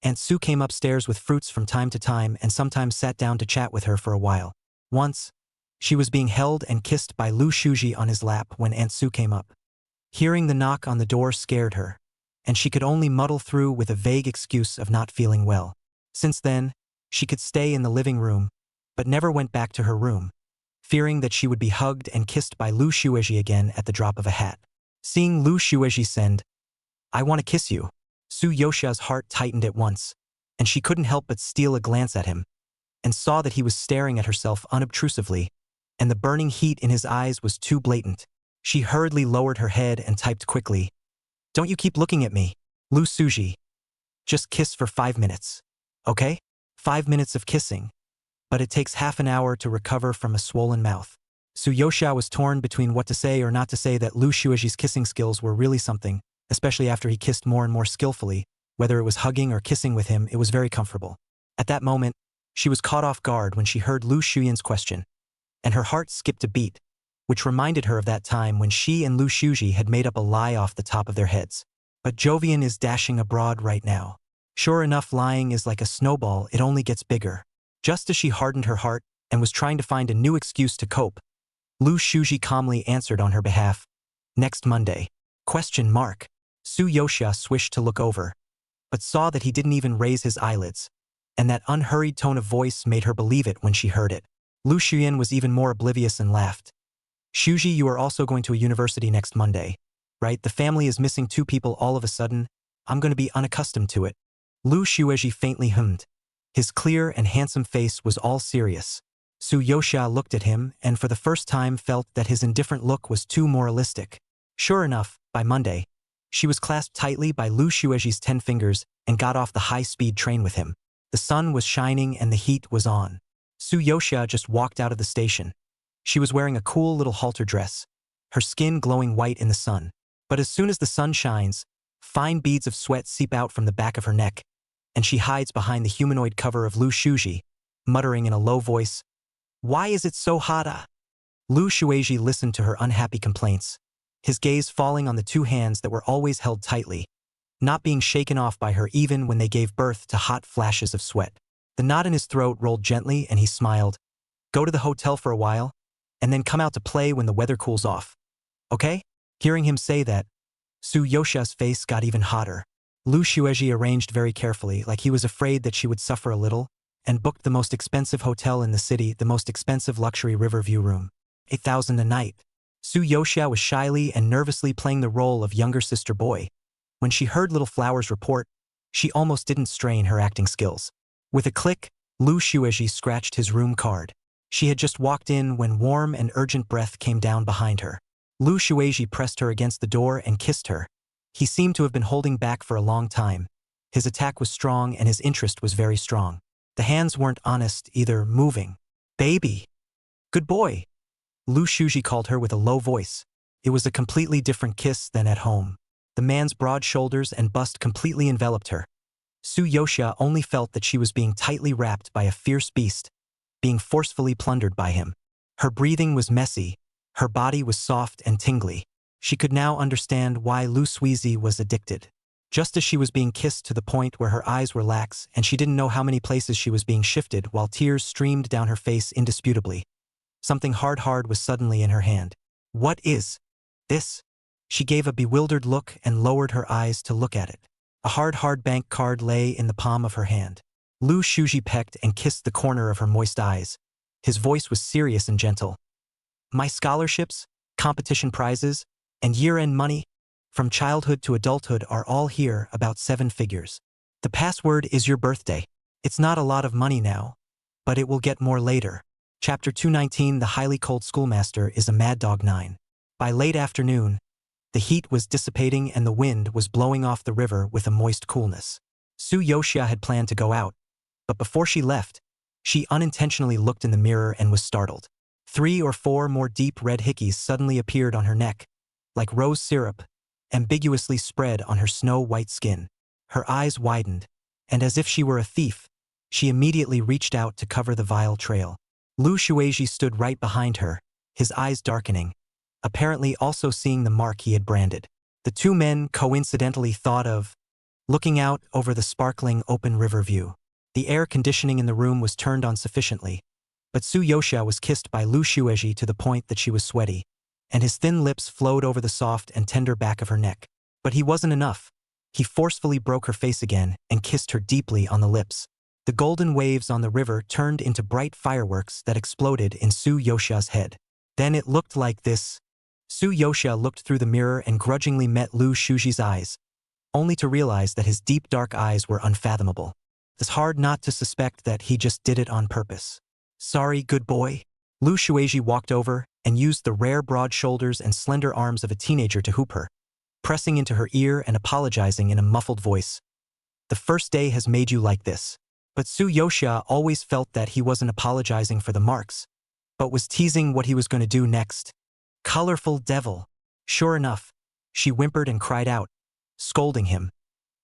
Aunt Sue came upstairs with fruits from time to time and sometimes sat down to chat with her for a while. Once, she was being held and kissed by Lu Xueji on his lap when Aunt Sue came up. Hearing the knock on the door scared her, and she could only muddle through with a vague excuse of not feeling well. Since then, she could stay in the living room, but never went back to her room, fearing that she would be hugged and kissed by Lu Xueji again at the drop of a hat. Seeing Lu Xueji send, "I want to kiss you," Su Yoxia's heart tightened at once, and she couldn't help but steal a glance at him, and saw that he was staring at herself unobtrusively, and the burning heat in his eyes was too blatant. She hurriedly lowered her head and typed quickly, "Don't you keep looking at me, Lu Xueji. Just kiss for 5 minutes. Okay? 5 minutes of kissing. But it takes half an hour to recover from a swollen mouth." Su Yoxia was torn between what to say or not to say that Lu Xueji's kissing skills were really something, especially after he kissed more and more skillfully. Whether it was hugging or kissing with him, it was very comfortable. At that moment, she was caught off guard when she heard Lu Xuyen's question, and her heart skipped a beat, which reminded her of that time when she and Lu Xueji had made up a lie off the top of their heads. But Jovian is dashing abroad right now. Sure enough, lying is like a snowball, it only gets bigger. Just as she hardened her heart and was trying to find a new excuse to cope, Lu Xueji calmly answered on her behalf, "Next Monday?" Su Yoxia swished to look over, but saw that he didn't even raise his eyelids, and that unhurried tone of voice made her believe it when she heard it. Lu Xuyen was even more oblivious and laughed. "Xueji, you are also going to a university next Monday, right? The family is missing 2 people all of a sudden. I'm going to be unaccustomed to it." Lu Xueji faintly hummed. His clear and handsome face was all serious. Su Yoxia looked at him and for the first time felt that his indifferent look was too moralistic. Sure enough, by Monday, she was clasped tightly by Lu Xueji's 10 fingers and got off the high-speed train with him. The sun was shining and the heat was on. Su Yoxia just walked out of the station. She was wearing a cool little halter dress, her skin glowing white in the sun. But as soon as the sun shines, fine beads of sweat seep out from the back of her neck, and she hides behind the humanoid cover of Lu Xueji, muttering in a low voice, "Why is it so hot?" Lu Xueji listened to her unhappy complaints, his gaze falling on the 2 hands that were always held tightly, not being shaken off by her even when they gave birth to hot flashes of sweat. The knot in his throat rolled gently and he smiled. "Go to the hotel for a while, and then come out to play when the weather cools off. Okay?" Hearing him say that, Su Yoxia's face got even hotter. Lu Xueji arranged very carefully, like he was afraid that she would suffer a little, and booked the most expensive hotel in the city, the most expensive luxury riverview room. 8,000 a night. Su Yoxia was shyly and nervously playing the role of younger sister boy. When she heard Little Flower's report, she almost didn't strain her acting skills. With a click, Lu Xueji scratched his room card. She had just walked in when warm and urgent breath came down behind her. Lu Xueji pressed her against the door and kissed her. He seemed to have been holding back for a long time. His attack was strong and his interest was very strong. The hands weren't honest either, moving. "Baby. Good boy," Lu Xueji called her with a low voice. It was a completely different kiss than at home. The man's broad shoulders and bust completely enveloped her. Su Yoxia only felt that she was being tightly wrapped by a fierce beast, being forcefully plundered by him. Her breathing was messy, her body was soft and tingly. She could now understand why Lu Suizi was addicted. Just as she was being kissed to the point where her eyes were lax and she didn't know how many places she was being shifted while tears streamed down her face indisputably, something hard was suddenly in her hand. What is this? She gave a bewildered look and lowered her eyes to look at it. A hard bank card lay in the palm of her hand. Lu Shuji pecked and kissed the corner of her moist eyes. His voice was serious and gentle. My scholarships, competition prizes, and year-end money, from childhood to adulthood are all here, about 7 figures. The password is your birthday. It's not a lot of money now, but it will get more later. Chapter 219 The highly cold schoolmaster is a mad dog 9. By late afternoon, the heat was dissipating and the wind was blowing off the river with a moist coolness. Su Yoshia had planned to go out, but before she left, she unintentionally looked in the mirror and was startled. 3 or 4 more deep red hickeys suddenly appeared on her neck, like rose syrup, ambiguously spread on her snow-white skin. Her eyes widened, and as if she were a thief, she immediately reached out to cover the vile trail. Lu Shueji stood right behind her, his eyes darkening, apparently also seeing the mark he had branded. The 2 men coincidentally thought of looking out over the sparkling open river view. The air conditioning in the room was turned on sufficiently, but Su Yoshia was kissed by Lu Shueji to the point that she was sweaty, and his thin lips flowed over the soft and tender back of her neck. But he wasn't enough. He forcefully broke her face again and kissed her deeply on the lips. The golden waves on the river turned into bright fireworks that exploded in Su Yoshia's head. Then it looked like this. Su Yoshia looked through the mirror and grudgingly met Lu Shuji's eyes, only to realize that his deep dark eyes were unfathomable. It's hard not to suspect that he just did it on purpose. Sorry, good boy. Lu Shueji walked over and used the rare broad shoulders and slender arms of a teenager to hoop her, pressing into her ear and apologizing in a muffled voice. The first day has made you like this. But Su Yoshia always felt that he wasn't apologizing for the marks, but was teasing what he was going to do next. Colorful devil. Sure enough, she whimpered and cried out, scolding him,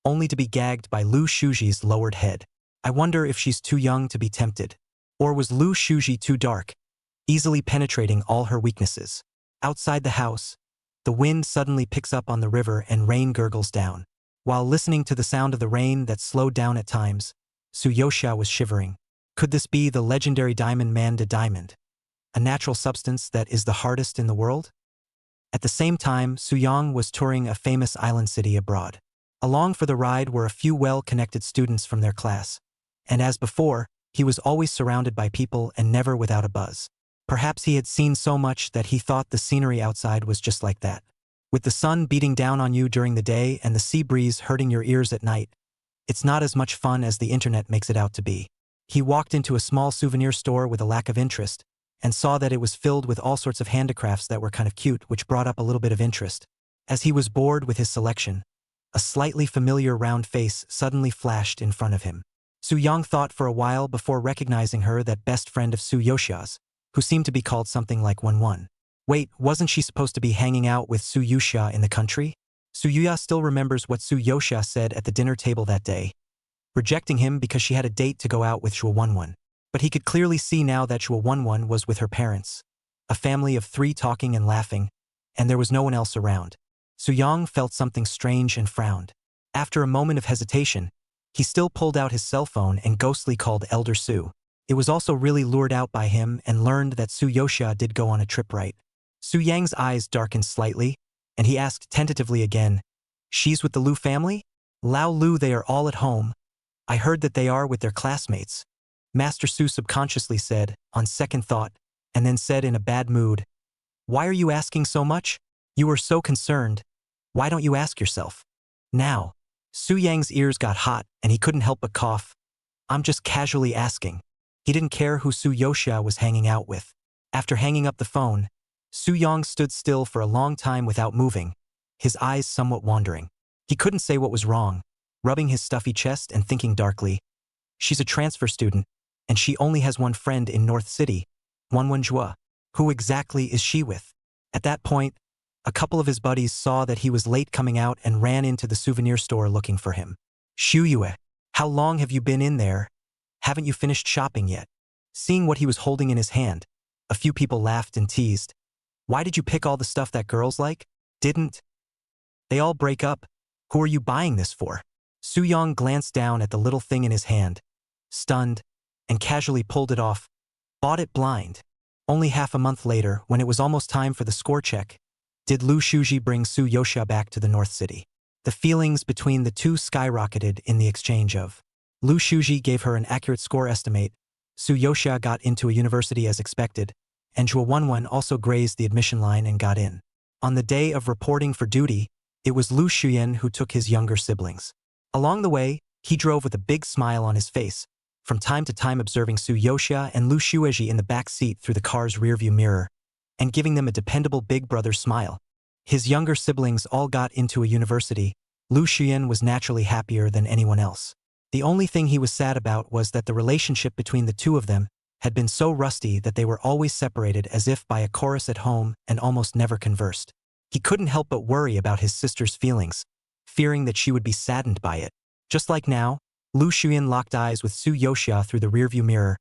only to be gagged by Lu Shuji's lowered head. I wonder if she's too young to be tempted. Or was Lu Shuji too dark, easily penetrating all her weaknesses? Outside the house, the wind suddenly picks up on the river and rain gurgles down. While listening to the sound of the rain that slowed down at times, Su Yoshia was shivering. Could this be the legendary diamond Manda diamond, a natural substance that is the hardest in the world? At the same time, Su Yang was touring a famous island city abroad. Along for the ride were a few well-connected students from their class, and as before, he was always surrounded by people and never without a buzz. Perhaps he had seen so much that he thought the scenery outside was just like that. With the sun beating down on you during the day and the sea breeze hurting your ears at night, it's not as much fun as the internet makes it out to be. He walked into a small souvenir store with a lack of interest, and saw that it was filled with all sorts of handicrafts that were kind of cute, which brought up a little bit of interest. As he was bored with his selection, a slightly familiar round face suddenly flashed in front of him. Su Yang thought for a while before recognizing her, that best friend of Su Yoshia's, who seemed to be called something like 11. Wait, wasn't she supposed to be hanging out with Su Yoshia in the country? Su Yuya still remembers what Su Yoshia said at the dinner table that day, rejecting him because she had a date to go out with Shuo Wenwen. But he could clearly see now that Shuo Wenwen was with her parents, a family of 3 talking and laughing, and there was no one else around. Su Yang felt something strange and frowned. After a moment of hesitation, he still pulled out his cell phone and ghostly called Elder Su. It was also really lured out by him and learned that Su Yoshia did go on a trip, right? Su Yang's eyes darkened slightly, and he asked tentatively again, she's with the Lu family? Lao Lu, they are all at home. I heard that they are with their classmates. Master Su subconsciously said, on second thought, and then said in a bad mood, why are you asking so much? You are so concerned. Why don't you ask yourself? Now, Su Yang's ears got hot and he couldn't help but cough. I'm just casually asking. He didn't care who Su Yoshia was hanging out with. After hanging up the phone, Su Yang stood still for a long time without moving, his eyes somewhat wandering. He couldn't say what was wrong, rubbing his stuffy chest and thinking darkly. She's a transfer student, and she only has one friend in North City, Wanwenjua. Who exactly is she with? At that point, a couple of his buddies saw that he was late coming out and ran into the souvenir store looking for him. Shuyue, how long have you been in there? Haven't you finished shopping yet? Seeing what he was holding in his hand, A few people laughed and teased. Why did you pick all the stuff that girls like? Didn't they all break up? Who are you buying this for? Soo-young glanced down at the little thing in his hand, stunned, and casually pulled it off. Bought it blind. Only half a month later, when it was almost time for the score check, did Lu Shuji bring Su Yoxia back to the North City. The feelings between the two skyrocketed in the exchange of. Lu Shuji gave her an accurate score estimate, Su Yoxia got into a university as expected, and Zhuo Wenwen also grazed the admission line and got in. On the day of reporting for duty, it was Lu Shuyan who took his younger siblings. Along the way, he drove with a big smile on his face, from time to time observing Su Yoxia and Lu Shueji in the back seat through the car's rearview mirror, and giving them a dependable big brother smile. His younger siblings all got into a university. Lu Shuyan was naturally happier than anyone else. The only thing he was sad about was that the relationship between the two of them had been so rusty that they were always separated as if by a chorus at home and almost never conversed. He couldn't help but worry about his sister's feelings, fearing that she would be saddened by it. Just like now, Lu Shuyan locked eyes with Su Yoxia through the rearview mirror,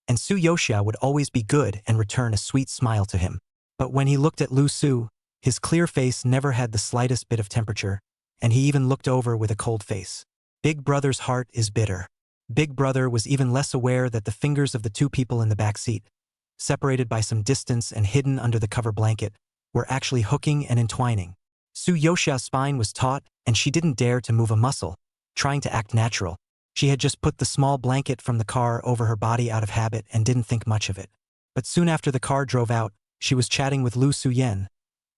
and Su Yoxia would always be good and return a sweet smile to him. But when he looked at Lu Su, his clear face never had the slightest bit of temperature, and he even looked over with a cold face. Big Brother's heart is bitter. Big Brother was even less aware that the fingers of the two people in the back seat, separated by some distance and hidden under the cover blanket, were actually hooking and entwining. Su Yoxia's spine was taut, and she didn't dare to move a muscle, trying to act natural. She had just put the small blanket from the car over her body out of habit and didn't think much of it. But soon after the car drove out, she was chatting with Lu Suyen,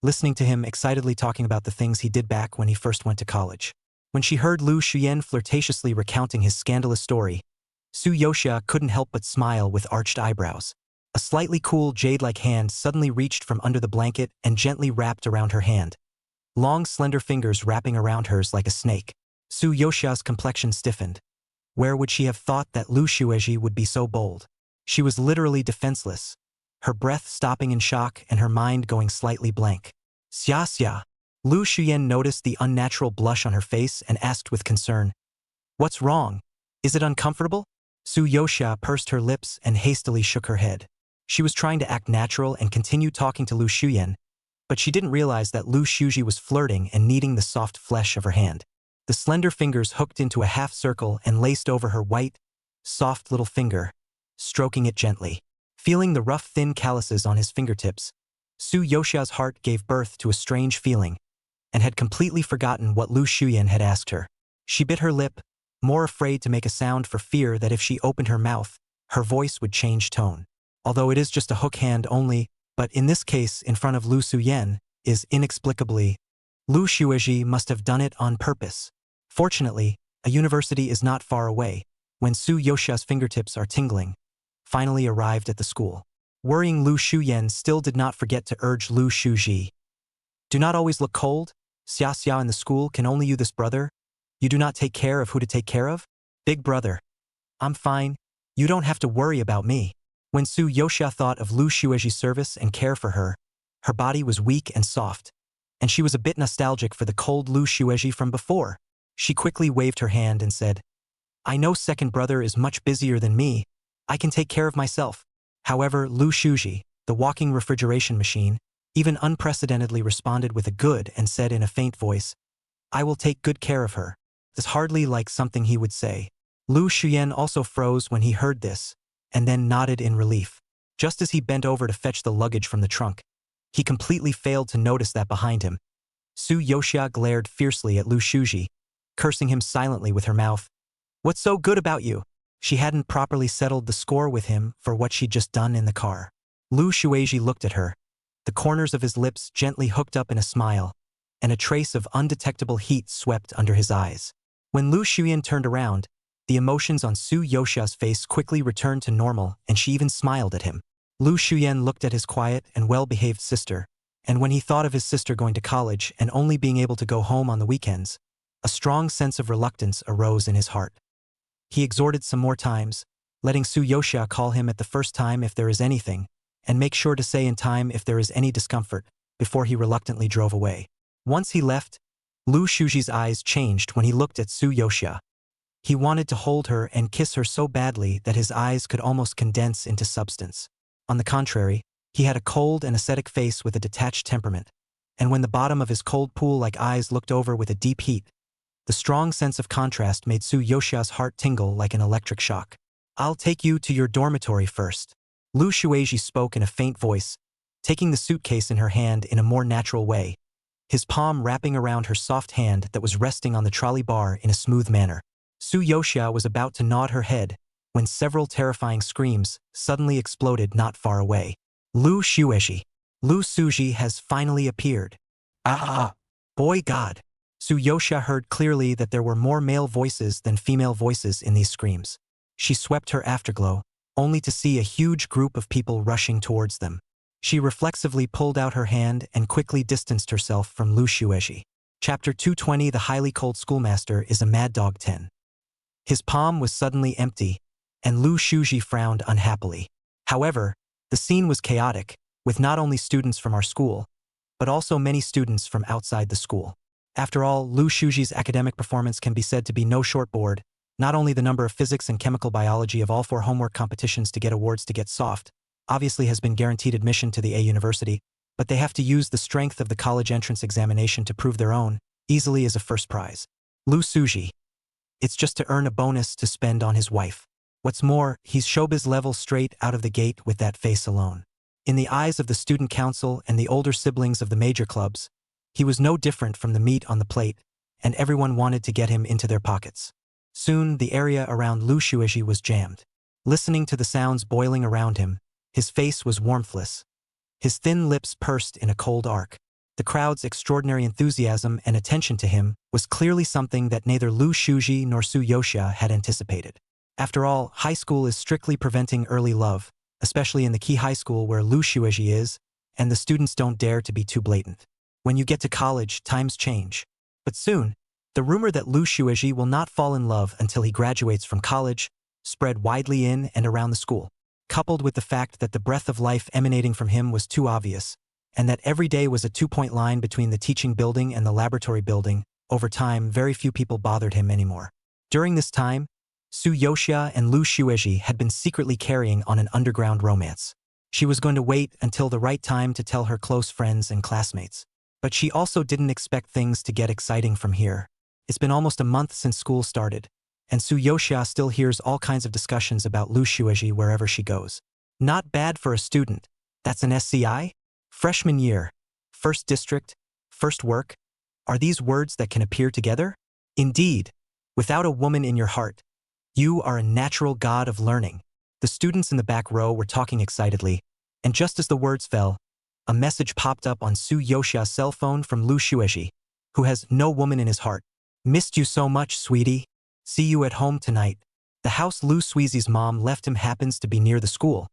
listening to him excitedly talking about the things he did back when he first went to college. When she heard Lu Shuyen flirtatiously recounting his scandalous story, Su Yoxia couldn't help but smile with arched eyebrows. A slightly cool jade-like hand suddenly reached from under the blanket and gently wrapped around her hand, long slender fingers wrapping around hers like a snake. Su Yoxia's complexion stiffened. Where would she have thought that Lu Shueji would be so bold? She was literally defenseless, her breath stopping in shock and her mind going slightly blank. Xia xia. Lu Shuyen noticed the unnatural blush on her face and asked with concern, "What's wrong? Is it uncomfortable?" Su Yoxia pursed her lips and hastily shook her head. She was trying to act natural and continue talking to Lu Shuyen, but she didn't realize that Lu Shuji was flirting and kneading the soft flesh of her hand. The slender fingers hooked into a half circle and laced over her white, soft little finger, stroking it gently. Feeling the rough, thin calluses on his fingertips, Su Yoxia's heart gave birth to a strange feeling, and had completely forgotten what Lu Shuyen had asked her. She bit her lip, more afraid to make a sound for fear that if she opened her mouth, her voice would change tone. Although it is just a hook hand only, but in this case in front of Lu Suyen, is inexplicably, Lu Shueji must have done it on purpose. Fortunately, a university is not far away, when Su Yoxia's fingertips are tingling, finally arrived at the school. Worrying Lu Shuyen still did not forget to urge Lu Shuji. "Do not always look cold. Xia xia in the school can only you this brother. You do not take care of who to take care of? Big brother. I'm fine. You don't have to worry about me." When Su Yoxia thought of Lu Shueji's service and care for her body was weak and soft, and she was a bit nostalgic for the cold Lu Shueji from before. She quickly waved her hand and said, "I know second brother is much busier than me. I can take care of myself." However, Lu Shuji, the walking refrigeration machine, even unprecedentedly responded with a good and said in a faint voice, "I will take good care of her." This hardly like something he would say. Lu Shuyen also froze when he heard this, and then nodded in relief. Just as he bent over to fetch the luggage from the trunk, he completely failed to notice that behind him, Su Yoxia glared fiercely at Lu Shuji, cursing him silently with her mouth. "What's so good about you?" She hadn't properly settled the score with him for what she'd just done in the car. Lu Shueji looked at her, the corners of his lips gently hooked up in a smile, and a trace of undetectable heat swept under his eyes. When Lu Shuyen turned around, the emotions on Su Yoxia's face quickly returned to normal and she even smiled at him. Lu Shuyen looked at his quiet and well-behaved sister, and when he thought of his sister going to college and only being able to go home on the weekends, a strong sense of reluctance arose in his heart. He exhorted some more times, letting Su Yoxia call him at the first time if there is anything, and make sure to say in time if there is any discomfort, before he reluctantly drove away. Once he left, Lu Shuji's eyes changed when he looked at Su Yoxia. He wanted to hold her and kiss her so badly that his eyes could almost condense into substance. On the contrary, He had a cold and ascetic face with a detached temperament, and when the bottom of his cold pool-like eyes looked over with a deep heat, the strong sense of contrast made Su Yoshia's heart tingle like an electric shock. "I'll take you to your dormitory first." Lu Shueji spoke in a faint voice, taking the suitcase in her hand in a more natural way, his palm wrapping around her soft hand that was resting on the trolley bar in a smooth manner. Su Yoshia was about to nod her head when several terrifying screams suddenly exploded not far away. "Lu Shueji! Lu Suji has finally appeared." "Ah! Boy God!" Su Yoshia heard clearly that there were more male voices than female voices in these screams. She swept her afterglow, only to see a huge group of people rushing towards them. She reflexively pulled out her hand and quickly distanced herself from Lu Shueji. Chapter 220. The highly cold schoolmaster is a mad dog. 10. His palm was suddenly empty, and Lu Shuji frowned unhappily. However, the scene was chaotic, with not only students from our school, but also many students from outside the school. After all, Lu Shuji's academic performance can be said to be no shortboard. Not only the number of physics and chemical biology of all 4 homework competitions to get awards to get soft obviously has been guaranteed admission to the A university, but they have to use the strength of the college entrance examination to prove their own, easily as a first prize. Lu Suji. It's just to earn a bonus to spend on his wife. What's more, he's showbiz level straight out of the gate with that face alone. In the eyes of the student council and the older siblings of the major clubs, he was no different from the meat on the plate, and everyone wanted to get him into their pockets. Soon, the area around Lu Shueji was jammed. Listening to the sounds boiling around him, his face was warmthless. His thin lips pursed in a cold arc. The crowd's extraordinary enthusiasm and attention to him was clearly something that neither Lu Shuji nor Su Yoshia had anticipated. After all, high school is strictly preventing early love, especially in the key high school where Lu Shueji is, and the students don't dare to be too blatant. When you get to college, times change. But soon, the rumor that Lu Shueji will not fall in love until he graduates from college spread widely in and around the school, coupled with the fact that the breath of life emanating from him was too obvious, and that every day was a 2-point line between the teaching building and the laboratory building. Over time, very few people bothered him anymore. During this time, Su Yoshia and Lu Shueji had been secretly carrying on an underground romance. She was going to wait until the right time to tell her close friends and classmates. But she also didn't expect things to get exciting from here. It's been almost a month since school started, and Su Yoshia still hears all kinds of discussions about Lu Shueji wherever she goes. Not bad for a student. That's an SCI? Freshman year. First district. First work. Are these words that can appear together? Indeed. Without a woman in your heart, you are a natural god of learning. The students in the back row were talking excitedly, and just as the words fell, a message popped up on Su Yoshia's cell phone from Lu Shueji, who has no woman in his heart. "Missed you so much, sweetie. See you at home tonight." The house Lu Shueji's mom left him happens to be near the school,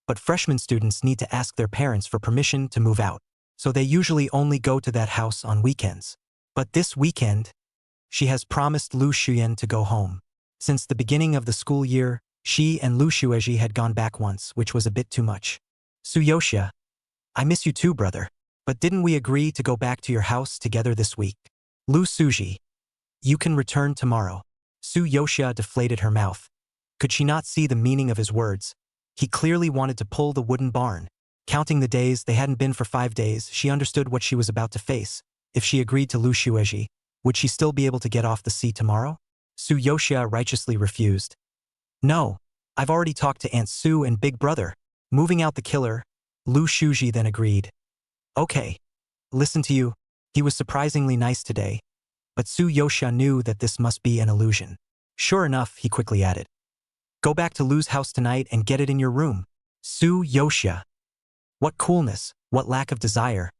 but freshman students need to ask their parents for permission to move out, so they usually only go to that house on weekends. But this weekend, she has promised Lu Shuyan to go home. Since the beginning of the school year, she and Lu Shueji had gone back once, which was a bit too much. "Su Yoshia, I miss you too, brother. But didn't we agree to go back to your house together this week?" "Lu Suji, you can return tomorrow." Su Yoshia deflated her mouth. Could she not see the meaning of his words? He clearly wanted to pull the wooden barn. Counting the days, they hadn't been for 5 days, she understood what she was about to face. If she agreed to Lu Shueji, would she still be able to get off the sea tomorrow? Su Yoshia righteously refused. "No, I've already talked to Aunt Su and Big Brother. Moving out the killer." Lu Shuji then agreed. "Okay. Listen to you." He was surprisingly nice today, but Su Yoshia knew that this must be an illusion. "Sure enough," he quickly added. "Go back to Lu's house tonight and get it in your room." Su Yoshia. What coolness, what lack of desire.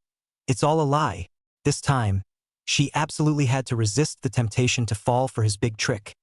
It's all a lie. This time, she absolutely had to resist the temptation to fall for his big trick.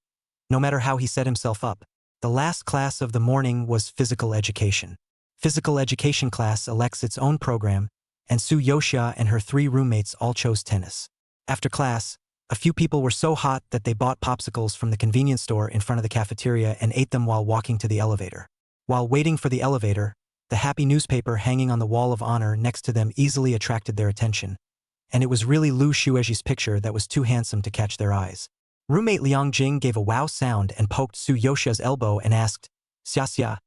No matter how he set himself up, the last class of the morning was physical education. Physical education class elects its own program, and Su Yoshia and her 3 roommates all chose tennis. After class, a few people were so hot that they bought popsicles from the convenience store in front of the cafeteria and ate them while walking to the elevator. While waiting for the elevator, the happy newspaper hanging on the wall of honor next to them easily attracted their attention, and it was really Lu Shueji's picture that was too handsome to catch their eyes. Roommate Liang Jing gave a wow sound and poked Su Yoshia's elbow and asked, "Xia Xia,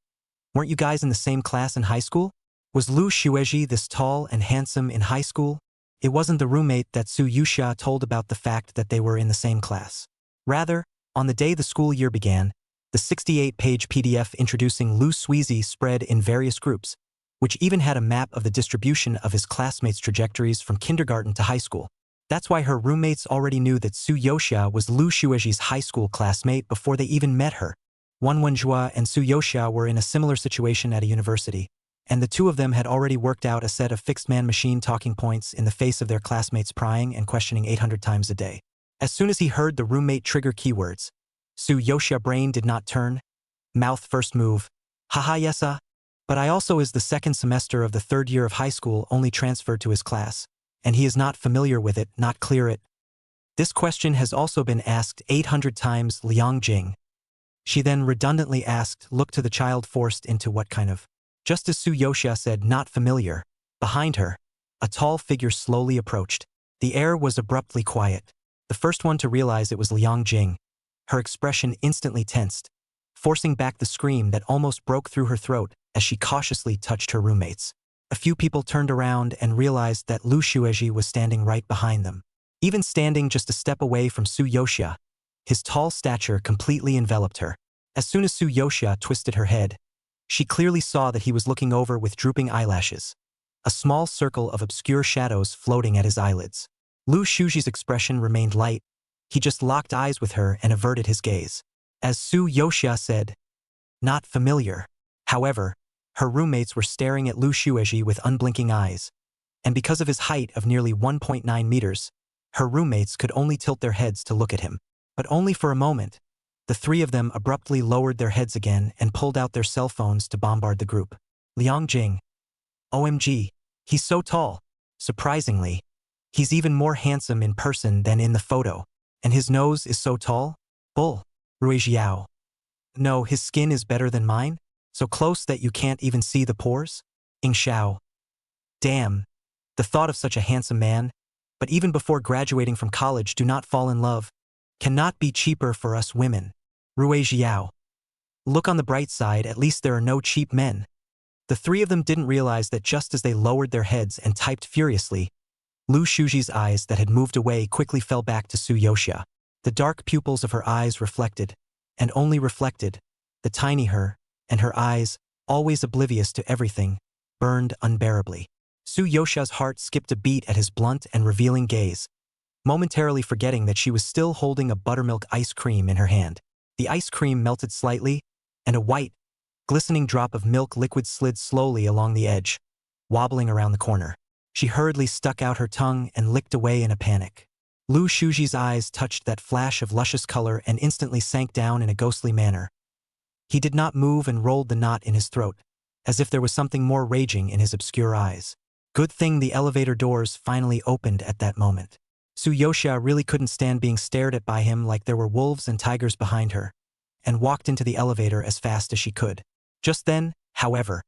weren't you guys in the same class in high school?" Was Lu Xuezhi this tall and handsome in high school? It wasn't the roommate that Su Yuxia told about the fact that they were in the same class. Rather, on the day the school year began, the 68-page PDF introducing Lu Xuezhi spread in various groups, which even had a map of the distribution of his classmates' trajectories from kindergarten to high school. That's why her roommates already knew that Su Yuxia was Lu Xuezhi's high school classmate before they even met her. Wan Wenjua and Su Yuxia were in a similar situation at a university, and the two of them had already worked out a set of fixed-man machine talking points in the face of their classmates prying and questioning 800 times a day. As soon as he heard the roommate trigger keywords, Su Yuxia brain did not turn. Mouth first move. Haha yesa. But I also is the second semester of the third year of high school only transferred to his class, and he is not familiar with it, not clear it. This question has also been asked 800 times Liang Jing. She then redundantly asked, look to the child forced into what kind of. Just as Su Yuxia said not familiar, behind her, a tall figure slowly approached. The air was abruptly quiet. The first one to realize it was Liang Jing. Her expression instantly tensed, forcing back the scream that almost broke through her throat as she cautiously touched her roommates. A few people turned around and realized that Lu Xuezhi was standing right behind them. Even standing just a step away from Su Yuxia, his tall stature completely enveloped her. As soon as Su Yuxia twisted her head, she clearly saw that he was looking over with drooping eyelashes, a small circle of obscure shadows floating at his eyelids. Lu Xuezhi's expression remained light. He just locked eyes with her and averted his gaze. As Su Yuxia said, not familiar. However, her roommates were staring at Lu Xuezhi with unblinking eyes, and because of his height of nearly 1.9 meters, her roommates could only tilt their heads to look at him. But only for a moment. The three of them abruptly lowered their heads again and pulled out their cell phones to bombard the group. Liang Jing. OMG, he's so tall. Surprisingly, he's even more handsome in person than in the photo. And his nose is so tall? Bull. Ruijiao. No, his skin is better than mine? So close that you can't even see the pores? Ing Xiao. Damn. The thought of such a handsome man, but even before graduating from college do not fall in love, cannot be cheaper for us women. Ruijiao. Look on the bright side, at least there are no cheap men. The three of them didn't realize that just as they lowered their heads and typed furiously, Lu Xuezhi's eyes that had moved away quickly fell back to Su Yuxia. The dark pupils of her eyes reflected, and only reflected, the tiny her, and her eyes, always oblivious to everything, burned unbearably. Su Yuxia's heart skipped a beat at his blunt and revealing gaze, momentarily forgetting that she was still holding a buttermilk ice cream in her hand. The ice cream melted slightly, and a white, glistening drop of milk liquid slid slowly along the edge, wobbling around the corner. She hurriedly stuck out her tongue and licked away in a panic. Lu Xuezhi's eyes touched that flash of luscious color and instantly sank down in a ghostly manner. He did not move and rolled the knot in his throat, as if there was something more raging in his obscure eyes. Good thing the elevator doors finally opened at that moment. Su Yuxia really couldn't stand being stared at by him like there were wolves and tigers behind her, and walked into the elevator as fast as she could. Just then, however,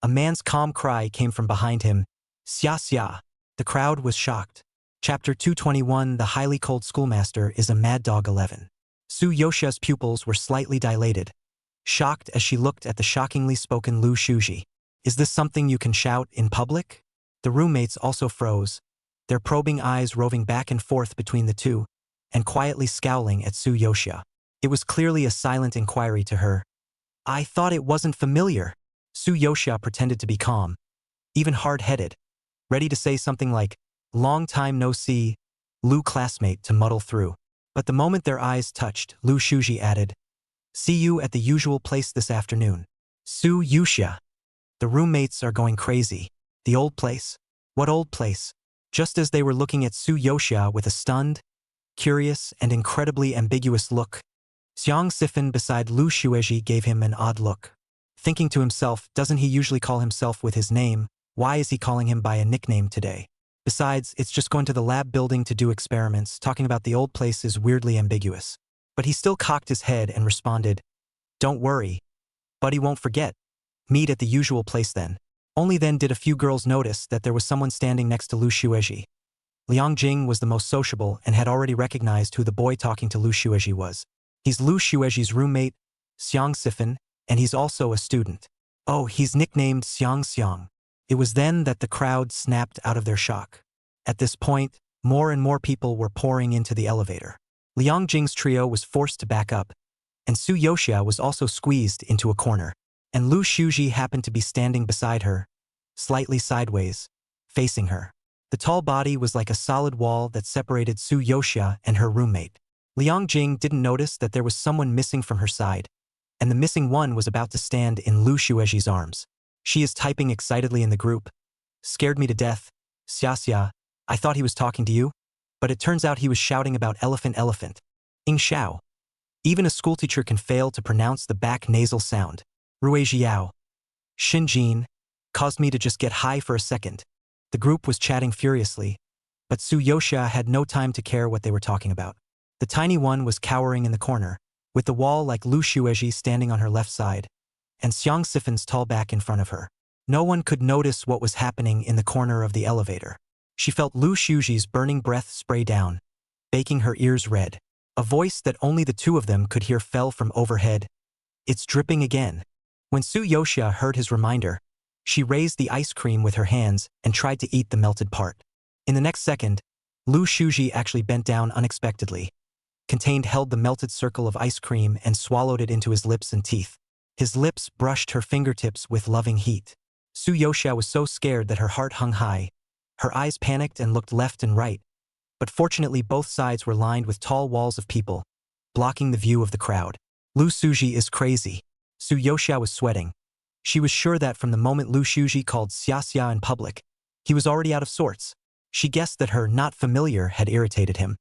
a man's calm cry came from behind him, "Xia xia." The crowd was shocked. Chapter 221 The Highly Cold Schoolmaster is a Mad Dog 11. Su Yuxia's pupils were slightly dilated, shocked as she looked at the shockingly spoken Lu Xuezhi. Is this something you can shout in public? The roommates also froze, their probing eyes roving back and forth between the two, and quietly scowling at Su Yuxia. It was clearly a silent inquiry to her. I thought it wasn't familiar. Su Yuxia pretended to be calm, even hard-headed, ready to say something like, long time no see, Lu classmate, to muddle through. But the moment their eyes touched, Lu Xuezhi added, see you at the usual place this afternoon. Su Yuxia. The roommates are going crazy. The old place? What old place? Just as they were looking at Su Yuxia with a stunned, curious, and incredibly ambiguous look, Xiang Sifan beside Lu Xuezhi gave him an odd look. Thinking to himself, doesn't he usually call himself with his name? Why is he calling him by a nickname today? Besides, it's just going to the lab building to do experiments. Talking about the old place is weirdly ambiguous. But he still cocked his head and responded, don't worry. Buddy won't forget. Meet at the usual place then. Only then did a few girls notice that there was someone standing next to Lu Xuezhi. Liang Jing was the most sociable and had already recognized who the boy talking to Lu Xuezhi was. He's Lu Xuezhi's roommate, Xiang Sifan, and he's also a student. Oh, he's nicknamed Xiang Xiang. It was then that the crowd snapped out of their shock. At this point, more and more people were pouring into the elevator. Liang Jing's trio was forced to back up, and Su Yoxia was also squeezed into a corner. And Lu Shuji happened to be standing beside her, slightly sideways, facing her. The tall body was like a solid wall that separated Su Yoxia and her roommate. Liang Jing didn't notice that there was someone missing from her side, and the missing one was about to stand in Lu Shueji's arms. She is typing excitedly in the group. Scared me to death. Xia, I thought he was talking to you, but it turns out he was shouting about elephant. Ing Xiao. Even a schoolteacher can fail to pronounce the back nasal sound. Rui Jiao. Xinjin. Caused me to just get high for a second. The group was chatting furiously, but Su Yoxia had no time to care what they were talking about. The tiny one was cowering in the corner, with the wall like Lu Shueji standing on her left side, and Xiang Sifan's tall back in front of her. No one could notice what was happening in the corner of the elevator. She felt Lu Shuji's burning breath spray down, baking her ears red. A voice that only the two of them could hear fell from overhead. It's dripping again. When Su Yoxia heard his reminder, she raised the ice cream with her hands and tried to eat the melted part. In the next second, Lu Shuji actually bent down unexpectedly. Contained held the melted circle of ice cream and swallowed it into his lips and teeth. His lips brushed her fingertips with loving heat. Su Yoxia was so scared that her heart hung high. Her eyes panicked and looked left and right, but fortunately both sides were lined with tall walls of people, blocking the view of the crowd. Lu Shuji is crazy. Su Yoxia was sweating. She was sure that from the moment Lu Shuji called Xia in public, he was already out of sorts. She guessed that her not familiar had irritated him.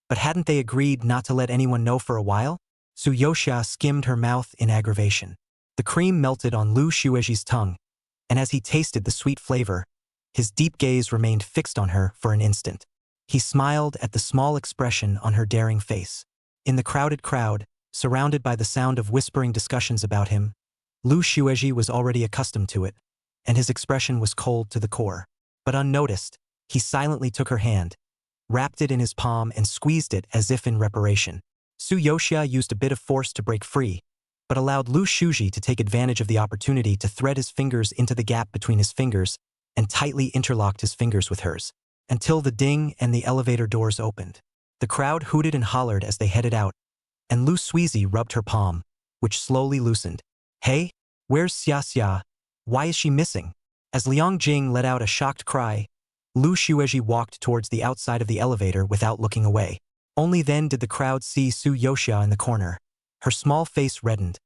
But hadn't they agreed not to let anyone know for a while? Su Yoxia skimmed her mouth in aggravation. The cream melted on Lu Shueji's tongue, and as he tasted the sweet flavor, his deep gaze remained fixed on her for an instant. He smiled at the small expression on her daring face. In the crowded crowd, surrounded by the sound of whispering discussions about him, Lu Shueji was already accustomed to it, and his expression was cold to the core. But unnoticed, he silently took her hand, wrapped it in his palm and squeezed it as if in reparation. Su Yoxia used a bit of force to break free, but allowed Lu Shuji to take advantage of the opportunity to thread his fingers into the gap between his fingers and tightly interlocked his fingers with hers, until the ding and the elevator doors opened. The crowd hooted and hollered as they headed out, and Lu Shuizi rubbed her palm, which slowly loosened. Hey, where's Xia? Why is she missing? As Liang Jing let out a shocked cry, Lu Shueji walked towards the outside of the elevator without looking away. Only then did the crowd see Su Yoxia in the corner. Her small face reddened,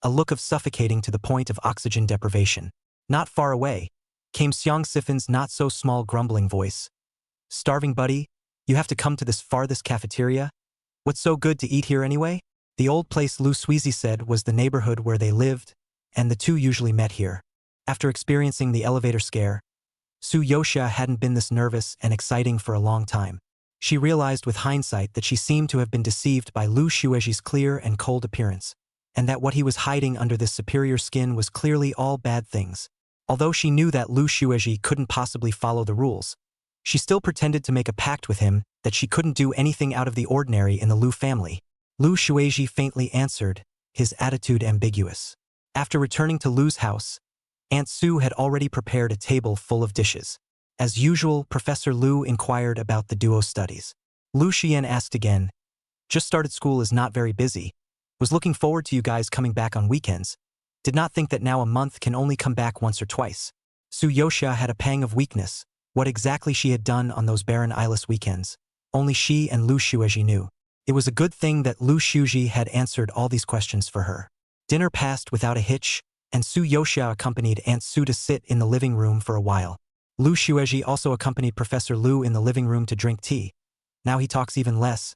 a look of suffocating to the point of oxygen deprivation. Not far away came Xiang Sifan's not-so-small grumbling voice. Starving buddy, you have to come to this farthest cafeteria? What's so good to eat here anyway? The old place Lu Shuizi said was the neighborhood where they lived, and the two usually met here. After experiencing the elevator scare, Su Yoxia hadn't been this nervous and exciting for a long time. She realized with hindsight that she seemed to have been deceived by Lu Shueji's clear and cold appearance, and that what he was hiding under this superior skin was clearly all bad things. Although she knew that Lu Shueji couldn't possibly follow the rules, she still pretended to make a pact with him that she couldn't do anything out of the ordinary in the Lu family. Lu Shueji faintly answered, his attitude ambiguous. After returning to Lu's house, Aunt Su had already prepared a table full of dishes. As usual, Professor Lu inquired about the duo studies. Lu Xian asked again, just started school, is not very busy. Was looking forward to you guys coming back on weekends. Did not think that now a month can only come back once or twice. Su Yoxia had a pang of weakness. What exactly she had done on those barren eyeless weekends, only she and Lu Shueji knew. It was a good thing that Lu Shuji had answered all these questions for her. Dinner passed without a hitch, and Su Yoxia accompanied Aunt Su to sit in the living room for a while. Lu Shueji also accompanied Professor Lu in the living room to drink tea. Now he talks even less.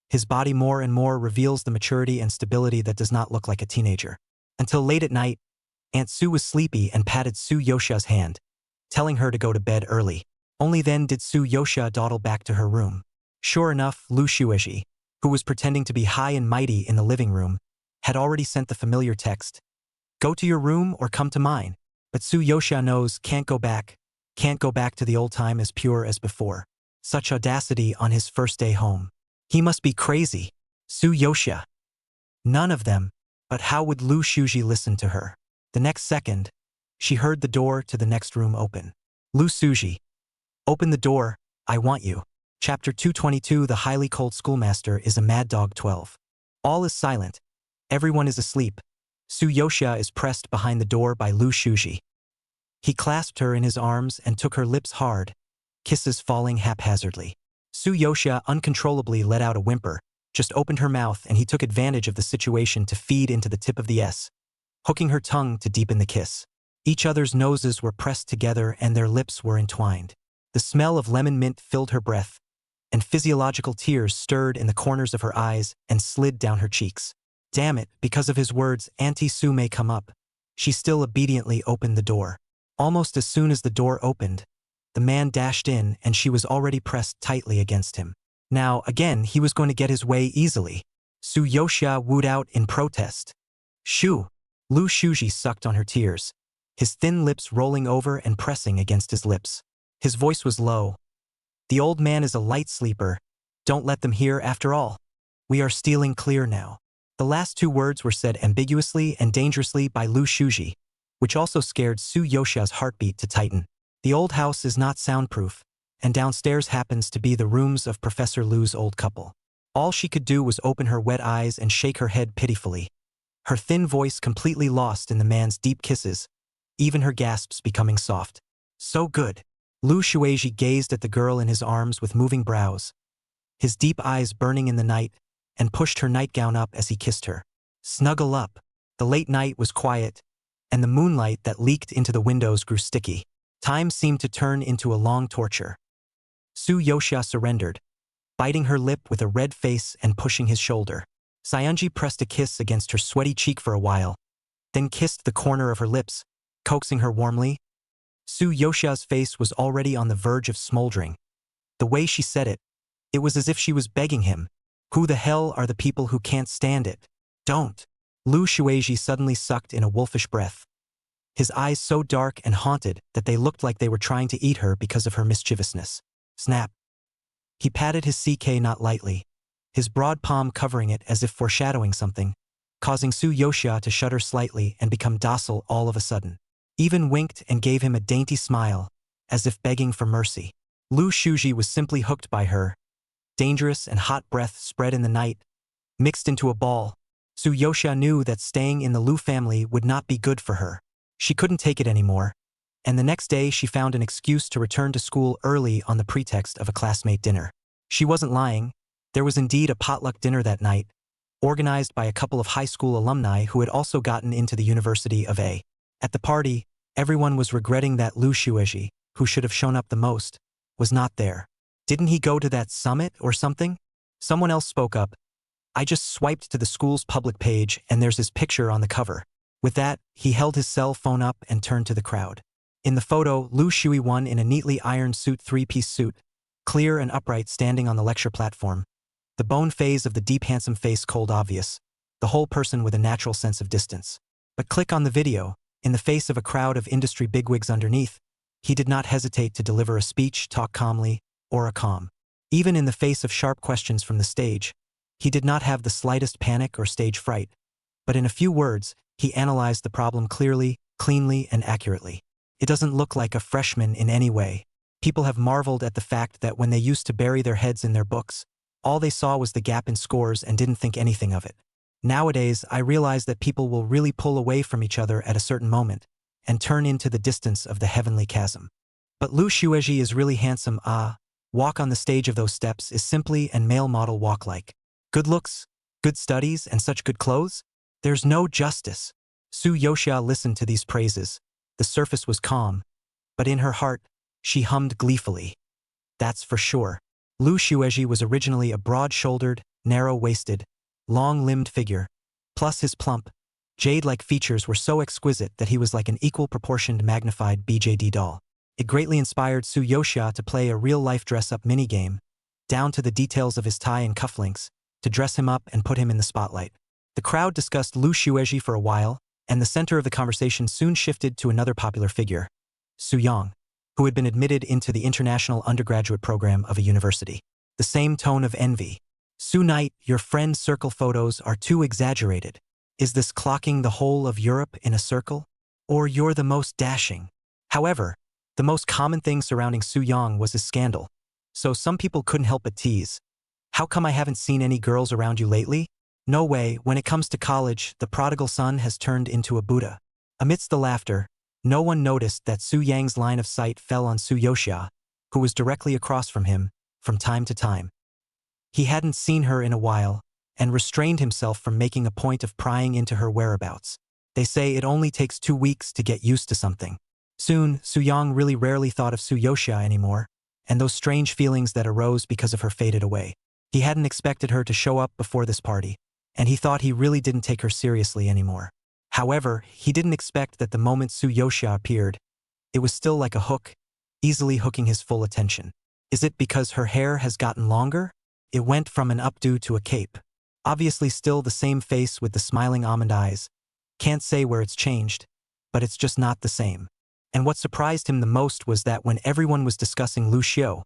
His body more and more reveals the maturity and stability that does not look like a teenager. Until late at night, Aunt Su was sleepy and patted Su Yoxia's hand, telling her to go to bed early. Only then did Su Yoxia dawdle back to her room. Sure enough, Lu Shueji, who was pretending to be high and mighty in the living room, had already sent the familiar text. Go to your room or come to mine. But Su Yoxia knows can't go back to the old time as pure as before. Such audacity on his first day home. He must be crazy. Su Yoxia. None of them, but how would Lu Shuji listen to her? The next second, She heard the door to the next room open. Lu Suji. Open the door, I want you. Chapter 222. The highly cold schoolmaster is a mad dog. 12. All is silent. Everyone is asleep. Su Yoxia is pressed behind the door by Lu Suji. He clasped her in his arms and took her lips hard, kisses falling haphazardly. Su Yoxia uncontrollably let out a whimper, just opened her mouth, and he took advantage of the situation to feed into the tip of the S, hooking her tongue to deepen the kiss. Each other's noses were pressed together and their lips were entwined. The smell of lemon mint filled her breath, and physiological tears stirred in the corners of her eyes and slid down her cheeks. Damn it, because of his words, Auntie Su may come up. She still obediently opened the door. Almost as soon as the door opened, the man dashed in and she was already pressed tightly against him. Now, again, he was going to get his way easily. Su Yoxia wooed out in protest. Shoo! Lu Suji sucked on her tears, his thin lips rolling over and pressing against his lips. His voice was low. The old man is a light sleeper. Don't let them hear after all. We are stealing clear now. The last two words were said ambiguously and dangerously by Lu Suji, which also scared Su Yoxia's heartbeat to tighten. The old house is not soundproof, and downstairs happens to be the rooms of Professor Lu's old couple. All she could do was open her wet eyes and shake her head pitifully, her thin voice completely lost in the man's deep kisses, even her gasps becoming soft. So good. Lu Suji gazed at the girl in his arms with moving brows, his deep eyes burning in the night, and pushed her nightgown up as he kissed her. Snuggle up. The late night was quiet, and the moonlight that leaked into the windows grew sticky. Time seemed to turn into a long torture. Su Yoxia surrendered, biting her lip with a red face and pushing his shoulder. Seonji pressed a kiss against her sweaty cheek for a while, then kissed the corner of her lips, coaxing her warmly. Su Yoxia's face was already on the verge of smoldering. The way she said it, it was as if she was begging him. Who the hell are the people who can't stand it? Don't. Lu Suji suddenly sucked in a wolfish breath, his eyes so dark and haunted that they looked like they were trying to eat her because of her mischievousness. Snap. He patted his CK knot lightly, his broad palm covering it as if foreshadowing something, causing Su Yoxia to shudder slightly and become docile all of a sudden. Even winked and gave him a dainty smile, as if begging for mercy. Lu Suji was simply hooked by her. Dangerous and hot breath spread in the night, mixed into a ball. Su Yoxia knew that staying in the Lu family would not be good for her. She couldn't take it anymore, and the next day she found an excuse to return to school early on the pretext of a classmate dinner. She wasn't lying. There was indeed a potluck dinner that night, organized by a couple of high school alumni who had also gotten into the University of A. At the party, everyone was regretting that Lu Suji, who should have shown up the most, was not there. Didn't he go to that summit or something? Someone else spoke up. I just swiped to the school's public page and there's his picture on the cover. With that, he held his cell phone up and turned to the crowd. In the photo, Lu Suji won in a neatly ironed suit, three-piece suit, clear and upright standing on the lecture platform. The bone phase of the deep handsome face cold obvious, the whole person with a natural sense of distance. But click on the video, in the face of a crowd of industry bigwigs underneath, he did not hesitate to deliver a speech, talk calmly, or a calm. Even in the face of sharp questions from the stage, he did not have the slightest panic or stage fright. But in a few words, he analyzed the problem clearly, cleanly, and accurately. It doesn't look like a freshman in any way. People have marveled at the fact that when they used to bury their heads in their books, all they saw was the gap in scores and didn't think anything of it. Nowadays, I realize that people will really pull away from each other at a certain moment and turn into the distance of the heavenly chasm. But Lu Suji is really handsome. Walk on the stage of those steps is simply and male model walk like. Good looks, good studies, and such good clothes? There's no justice. Su Yoxia listened to these praises. The surface was calm, but in her heart, she hummed gleefully. That's for sure. Lu Suji was originally a broad-shouldered, narrow-waisted, long-limbed figure, plus his plump, jade-like features were so exquisite that he was like an equal-proportioned magnified BJD doll. It greatly inspired Su Yoxia to play a real-life dress-up minigame, down to the details of his tie and cufflinks, to dress him up and put him in the spotlight. The crowd discussed Lu Suji for a while, and the center of the conversation soon shifted to another popular figure, Su Yang, who had been admitted into the international undergraduate program of a university. The same tone of envy. Su Knight, your friend's circle photos are too exaggerated. Is this clocking the whole of Europe in a circle? or you're the most dashing. However, the most common thing surrounding Su Yang was his scandal. So some people couldn't help but tease. How come I haven't seen any girls around you lately? No way, when it comes to college, the prodigal son has turned into a Buddha. Amidst the laughter, no one noticed that Su Yang's line of sight fell on Su Yoxia, who was directly across from him, from time to time. He hadn't seen her in a while, and restrained himself from making a point of prying into her whereabouts. They say it only takes 2 weeks to get used to something. Soon, Su Yang really rarely thought of Su Yoxia anymore, and those strange feelings that arose because of her faded away. He hadn't expected her to show up before this party, and he thought he really didn't take her seriously anymore. However, he didn't expect that the moment Su Yoxia appeared, it was still like a hook, easily hooking his full attention. Is it because her hair has gotten longer? It went from an updo to a cape. Obviously still the same face with the smiling almond eyes. Can't say where it's changed, but it's just not the same. And what surprised him the most was that when everyone was discussing Lu Xiu,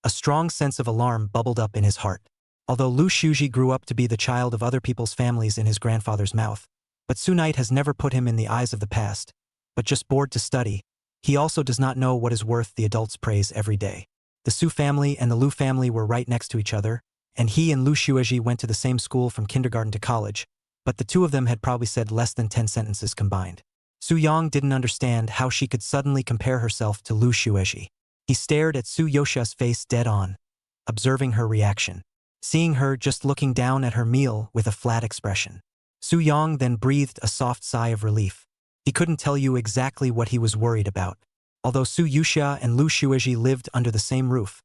a strong sense of alarm bubbled up in his heart. Although Lu Shuji grew up to be the child of other people's families in his grandfather's mouth, but Su Knight has never put him in the eyes of the past, but just bored to study. He also does not know what is worth the adults' praise every day. The Su family and the Lu family were right next to each other, and he and Lu Shuji went to the same school from kindergarten to college, but the two of them had probably said less than 10 sentences combined. Su Yang didn't understand how she could suddenly compare herself to Lu Shuji. He stared at Su Yoxia's face dead on, observing her reaction. Seeing her just looking down at her meal with a flat expression. Su Yang then breathed a soft sigh of relief. He couldn't tell you exactly what he was worried about. Although Su Yoxia and Lu Shuji lived under the same roof,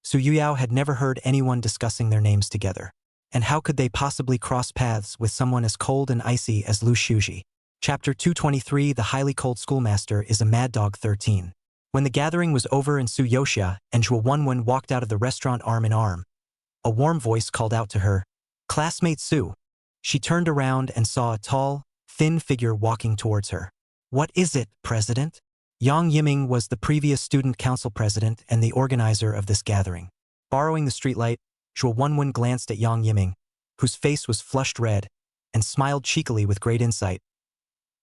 Su Yuyao had never heard anyone discussing their names together. And how could they possibly cross paths with someone as cold and icy as Lu Shuji? Chapter 223 The Highly Cold Schoolmaster is a Mad Dog 13. When the gathering was over and Su Yoxia and Zhuo Wenwen walked out of the restaurant arm in arm, a warm voice called out to her, "Classmate Su." She turned around and saw a tall, thin figure walking towards her. "What is it, President?" Yang Yiming was the previous student council president and the organizer of this gathering. Borrowing the streetlight, Zhuo Wenwen glanced at Yang Yiming, whose face was flushed red, and smiled cheekily with great insight.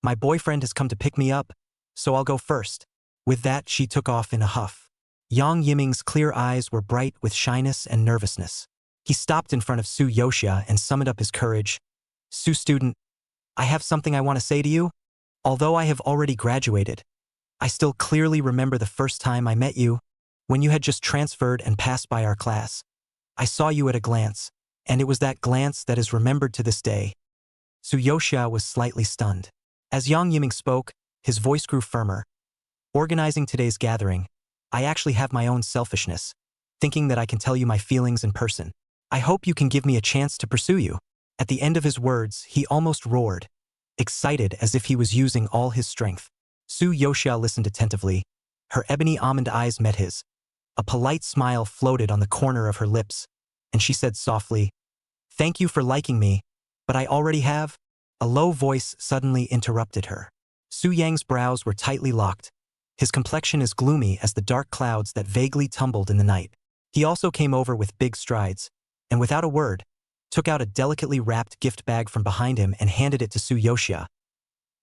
"My boyfriend has come to pick me up, so I'll go first." With that, she took off in a huff. Yang Yiming's clear eyes were bright with shyness and nervousness. He stopped in front of Su Yoxia and summoned up his courage. "Su student, I have something I want to say to you. Although I have already graduated, I still clearly remember the first time I met you, when you had just transferred and passed by our class. I saw you at a glance, and it was that glance that is remembered to this day." Su Yoxia was slightly stunned. As Yang Yiming spoke, his voice grew firmer. "Organizing today's gathering, I actually have my own selfishness, thinking that I can tell you my feelings in person. I hope you can give me a chance to pursue you." At the end of his words, he almost roared, excited as if he was using all his strength. Su Yoxia listened attentively. Her ebony almond eyes met his. A polite smile floated on the corner of her lips, and she said softly, "Thank you for liking me, but I already have." A low voice suddenly interrupted her. Su Yang's brows were tightly locked. His complexion as gloomy as the dark clouds that vaguely tumbled in the night. He also came over with big strides, and without a word, took out a delicately wrapped gift bag from behind him and handed it to Su Yoxia.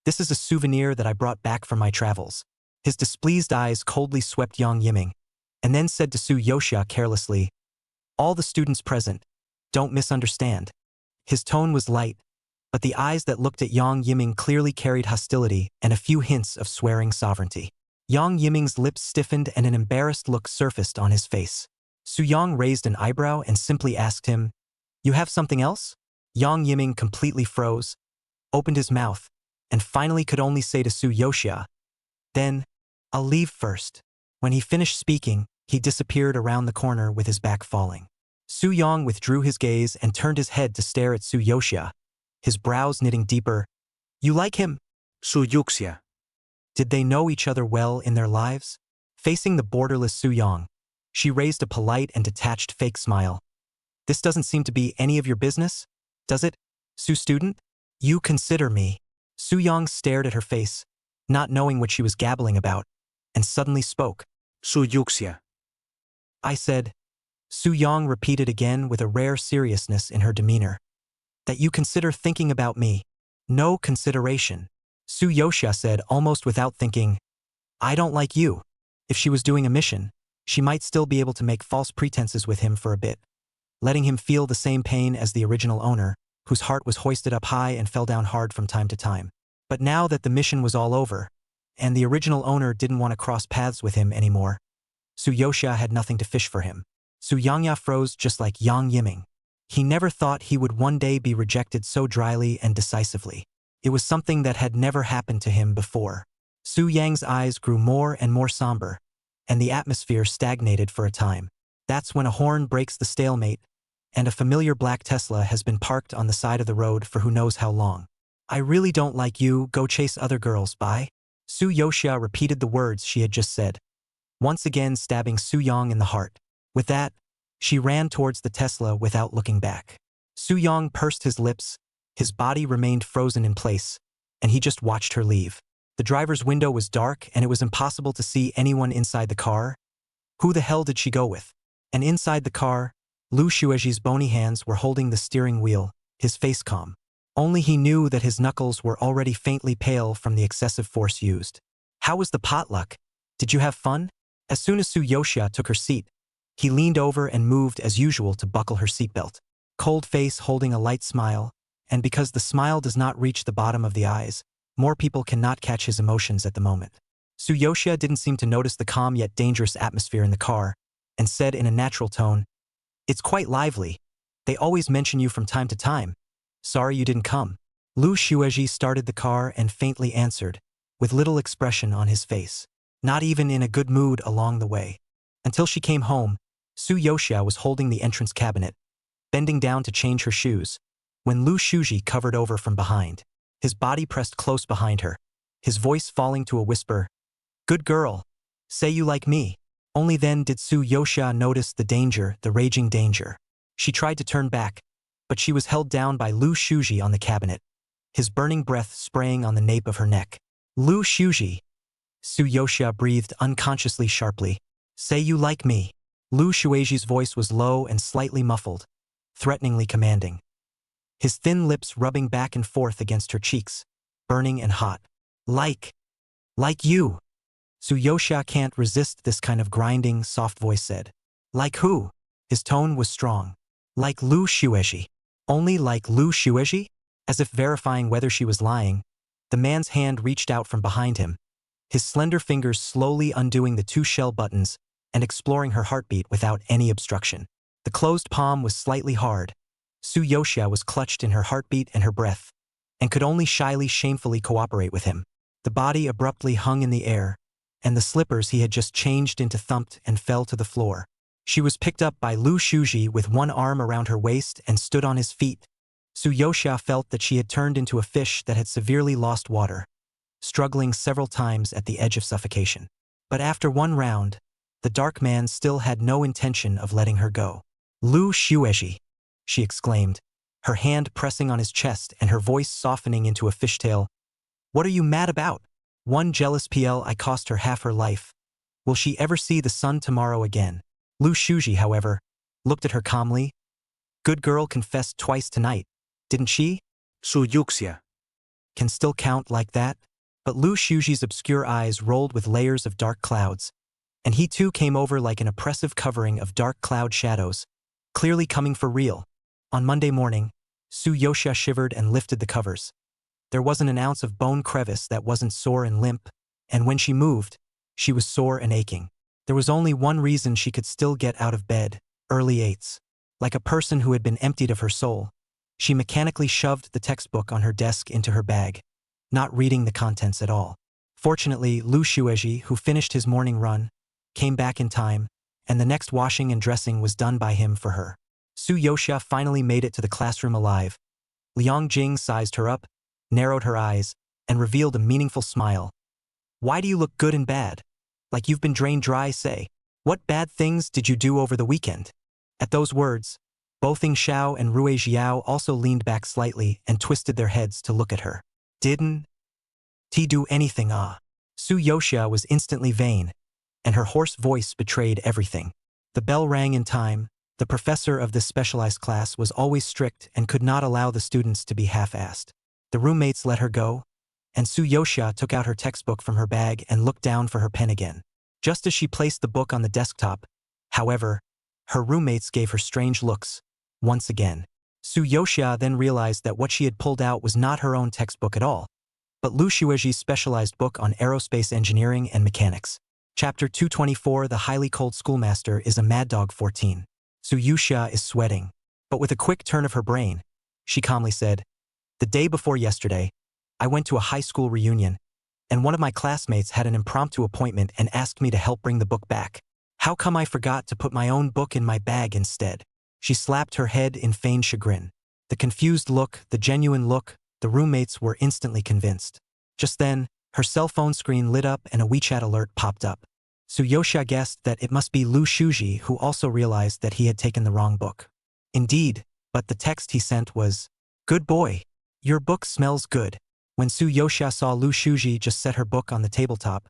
"This is a souvenir that I brought back from my travels." His displeased eyes coldly swept Yang Yiming, and then said to Su Yoxia carelessly, "All the students present, don't misunderstand." His tone was light, but the eyes that looked at Yang Yiming clearly carried hostility and a few hints of swearing sovereignty. Yang Yiming's lips stiffened and an embarrassed look surfaced on his face. Su Yang raised an eyebrow and simply asked him, "You have something else?" Yang Yiming completely froze, opened his mouth, and finally could only say to Su Yoxia, "Then, I'll leave first." When he finished speaking, he disappeared around the corner with his back falling. Su Yang withdrew his gaze and turned his head to stare at Su Yoxia, his brows knitting deeper. "You like him?" Su Yoxia. Did they know each other well in their lives? Facing the borderless Su Yang, she raised a polite and detached fake smile. "This doesn't seem to be any of your business, does it, Su student? You consider me." Su Yang stared at her face, not knowing what she was gabbling about, and suddenly spoke. Su Yoxia. "I said," Su Yang repeated again with a rare seriousness in her demeanor, "that you consider thinking about me." "No consideration." Su Yoxia said almost without thinking, I don't like you. If she was doing a mission, she might still be able to make false pretenses with him for a bit, letting him feel the same pain as the original owner, whose heart was hoisted up high and fell down hard from time to time. But now that the mission was all over, and the original owner didn't want to cross paths with him anymore, Su Yoxia had nothing to fish for him. Su Yangya froze just like Yang Yiming. He never thought he would one day be rejected so dryly and decisively. It was something that had never happened to him before. Su Yang's eyes grew more and more somber, and the atmosphere stagnated for a time. That's when a horn breaks the stalemate, and a familiar black Tesla has been parked on the side of the road for who knows how long. I really don't like you, go chase other girls, bye. Su Yoxia repeated the words she had just said, once again stabbing Su Yang in the heart. With that, she ran towards the Tesla without looking back. Su Yang pursed his lips, his body remained frozen in place, and he just watched her leave. The driver's window was dark and it was impossible to see anyone inside the car. Who the hell did she go with? And inside the car, Lu Xueji's bony hands were holding the steering wheel, his face calm. Only he knew that his knuckles were already faintly pale from the excessive force used. How was the potluck? Did you have fun? As soon as Su Yoxia took her seat, he leaned over and moved as usual to buckle her seatbelt. Cold face holding a light smile, and because the smile does not reach the bottom of the eyes, more people cannot catch his emotions at the moment. Su Yoxia didn't seem to notice the calm yet dangerous atmosphere in the car, and said in a natural tone, It's quite lively. They always mention you from time to time. Sorry you didn't come. Lu Xueji started the car and faintly answered, with little expression on his face. Not even in a good mood along the way. Until she came home, Su Yoxia was holding the entrance cabinet, bending down to change her shoes, when Lu Xueji covered over from behind. His body pressed close behind her, his voice falling to a whisper, Good girl. Say you like me. Only then did Su Yoxia notice the danger, the raging danger. She tried to turn back, but she was held down by Lu Xueji on the cabinet, his burning breath spraying on the nape of her neck. Lu Xueji. Su Yoxia breathed unconsciously sharply. Say you like me. Lu Xueji's voice was low and slightly muffled, threateningly commanding. His thin lips rubbing back and forth against her cheeks, burning and hot. Like you. Su Yoxia can't resist this kind of grinding, soft voice said. Like who? His tone was strong. Like Lu Xueji. Only like Lu Xueji? As if verifying whether she was lying, the man's hand reached out from behind him, his slender fingers slowly undoing the two shell buttons and exploring her heartbeat without any obstruction. The closed palm was slightly hard. Su Yoxia was clutched in her heartbeat and her breath, and could only shyly, shamefully cooperate with him. The body abruptly hung in the air, and the slippers he had just changed into thumped and fell to the floor. She was picked up by Lu Xueji with one arm around her waist and stood on his feet. Su Yoxia felt that she had turned into a fish that had severely lost water, struggling several times at the edge of suffocation. But after one round, the dark man still had no intention of letting her go. Lu Xueji, she exclaimed, her hand pressing on his chest and her voice softening into a fishtail. What are you mad about? One jealous PL I cost her half her life. Will she ever see the sun tomorrow again? Lu Xueji, however, looked at her calmly. Good girl confessed twice tonight, didn't she? Su Yoxia. Can still count like that? But Lu Xueji's obscure eyes rolled with layers of dark clouds, and he too came over like an oppressive covering of dark cloud shadows, clearly coming for real. On Monday morning, Su Yoxia shivered and lifted the covers. There wasn't an ounce of bone crevice that wasn't sore and limp, and when she moved, she was sore and aching. There was only one reason she could still get out of bed, early eights. Like a person who had been emptied of her soul, she mechanically shoved the textbook on her desk into her bag, not reading the contents at all. Fortunately, Lu Xueji, who finished his morning run, came back in time, and the next washing and dressing was done by him for her. Su Yoxia finally made it to the classroom alive. Liang Jing sized her up, narrowed her eyes, and revealed a meaningful smile. Why do you look good and bad? Like you've been drained dry, say. What bad things did you do over the weekend? At those words, both Ying Xiao and Rui Xiao also leaned back slightly and twisted their heads to look at her. Didn't he do anything, Su Yoxia was instantly vain, and her hoarse voice betrayed everything. The bell rang in time. The professor of this specialized class was always strict and could not allow the students to be half-assed. The roommates let her go, and Su Yoxia took out her textbook from her bag and looked down for her pen again. Just as she placed the book on the desktop, however, her roommates gave her strange looks, once again. Su Yoxia then realized that what she had pulled out was not her own textbook at all, but Lu Xueji's specialized book on aerospace engineering and mechanics. Chapter 224 The Highly Cold Schoolmaster is a Mad Dog 14. Su Yoxia is sweating, but with a quick turn of her brain, she calmly said, "The day before yesterday, I went to a high school reunion, and one of my classmates had an impromptu appointment and asked me to help bring the book back. How come I forgot to put my own book in my bag instead?" She slapped her head in feigned chagrin. The confused look, the genuine look, the roommates were instantly convinced. Just then, her cell phone screen lit up and a WeChat alert popped up. Su Yoxia guessed that it must be Lu Xueji, who also realized that he had taken the wrong book. Indeed, but the text he sent was, "Good boy. Your book smells good." When Su Yoxia saw Lu Xueji just set her book on the tabletop,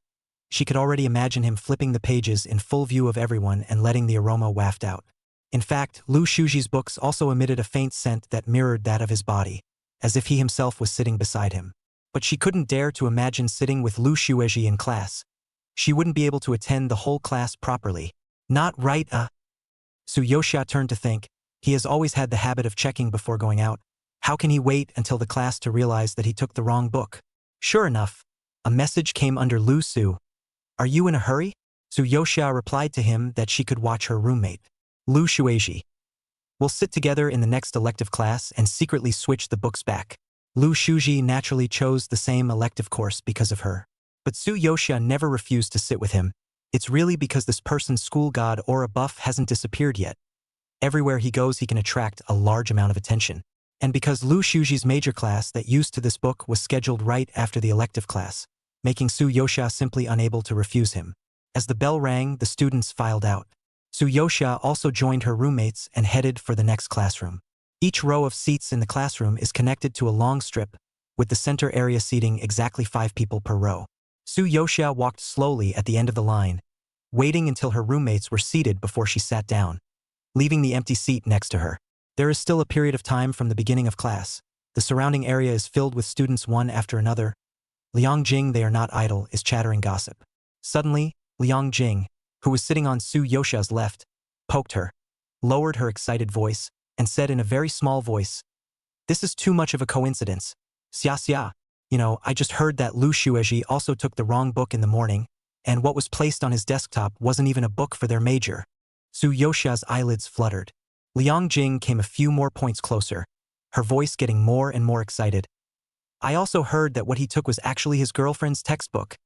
she could already imagine him flipping the pages in full view of everyone and letting the aroma waft out. In fact, Lu Xueji's books also emitted a faint scent that mirrored that of his body, as if he himself was sitting beside him. But she couldn't dare to imagine sitting with Lu Xueji in class. She wouldn't be able to attend the whole class properly. Not right, Su Yoxia turned to think. He has always had the habit of checking before going out. How can he wait until the class to realize that he took the wrong book? Sure enough, a message came under Lu Su. "Are you in a hurry?" Su Yoxia replied to him that she could watch her roommate. Lu Xueji. "We'll sit together in the next elective class and secretly switch the books back." Lu Xueji naturally chose the same elective course because of her. But Su Yoxia never refused to sit with him. It's really because this person's school god or a buff hasn't disappeared yet. Everywhere he goes he can attract a large amount of attention. And because Lu Xueji's major class that used to this book was scheduled right after the elective class, making Su Yoxia simply unable to refuse him. As the bell rang, the students filed out. Su Yoxia also joined her roommates and headed for the next classroom. Each row of seats in the classroom is connected to a long strip, with the center area seating exactly 5 people per row. Su Yoxia walked slowly at the end of the line, waiting until her roommates were seated before she sat down, leaving the empty seat next to her. There is still a period of time from the beginning of class. The surrounding area is filled with students one after another. Liang Jing, they are not idle, is chattering gossip. Suddenly, Liang Jing, who was sitting on Su Yoxia's left, poked her, lowered her excited voice, and said in a very small voice, "This is too much of a coincidence. Xia. I just heard that Lu Xueji also took the wrong book in the morning, and what was placed on his desktop wasn't even a book for their major." Su Yoxia's eyelids fluttered. Liang Jing came a few more points closer, her voice getting more and more excited. "I also heard that what he took was actually his girlfriend's textbook."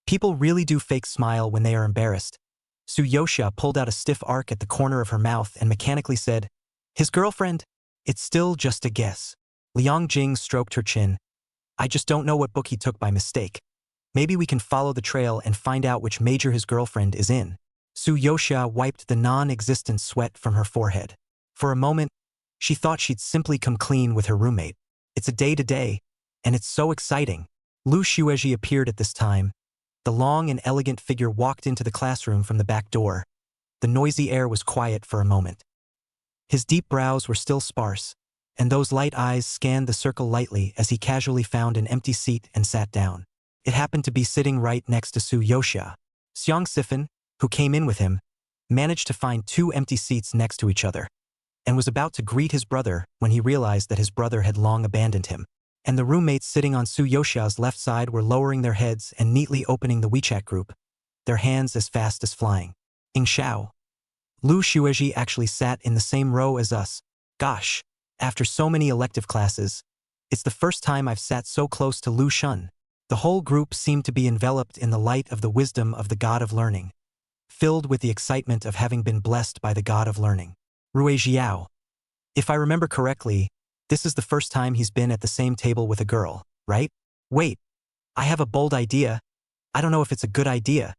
People really do fake smile when they are embarrassed. Su Yoxia pulled out a stiff arc at the corner of her mouth and mechanically said, "His girlfriend? It's still just a guess." Liang Jing stroked her chin. "I just don't know what book he took by mistake. Maybe we can follow the trail and find out which major his girlfriend is in." Su Yoxia wiped the non-existent sweat from her forehead. For a moment, she thought she'd simply come clean with her roommate. It's a day-to-day, and it's so exciting. Lu Xueji appeared at this time. The long and elegant figure walked into the classroom from the back door. The noisy air was quiet for a moment. His deep brows were still sparse, and those light eyes scanned the circle lightly as he casually found an empty seat and sat down. It happened to be sitting right next to Su Yoxia. Xiang Sifan, who came in with him, managed to find 2 empty seats next to each other, and was about to greet his brother when he realized that his brother had long abandoned him. And the roommates sitting on Su Yoxia's left side were lowering their heads and neatly opening the WeChat group, their hands as fast as flying. "Ing Shao. Lu Xueji actually sat in the same row as us. Gosh, after so many elective classes, it's the first time I've sat so close to Lu Shun." The whole group seemed to be enveloped in the light of the wisdom of the god of learning, filled with the excitement of having been blessed by the god of learning. Rui Jiao. If I remember correctly, this is the first time he's been at the same table with a girl, right? Wait, I have a bold idea. I don't know if it's a good idea.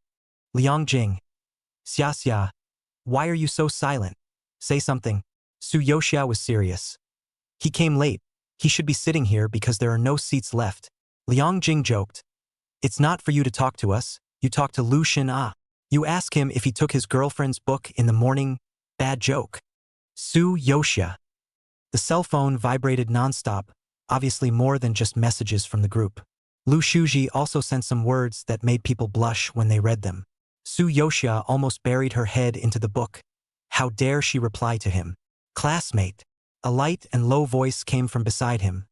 Liang Jing. Xia, why are you so silent? Say something. Su Yoxia was serious. He came late. He should be sitting here because there are no seats left. Liang Jing joked. It's not for you to talk to us. You talk to Lu Xin. You ask him if he took his girlfriend's book in the morning. Bad joke. Su Yoxia. The cell phone vibrated nonstop, obviously more than just messages from the group. Lu Shuji also sent some words that made people blush when they read them. Su Yoxia almost buried her head into the book. How dare she reply to him? Classmate. A light and low voice came from beside him,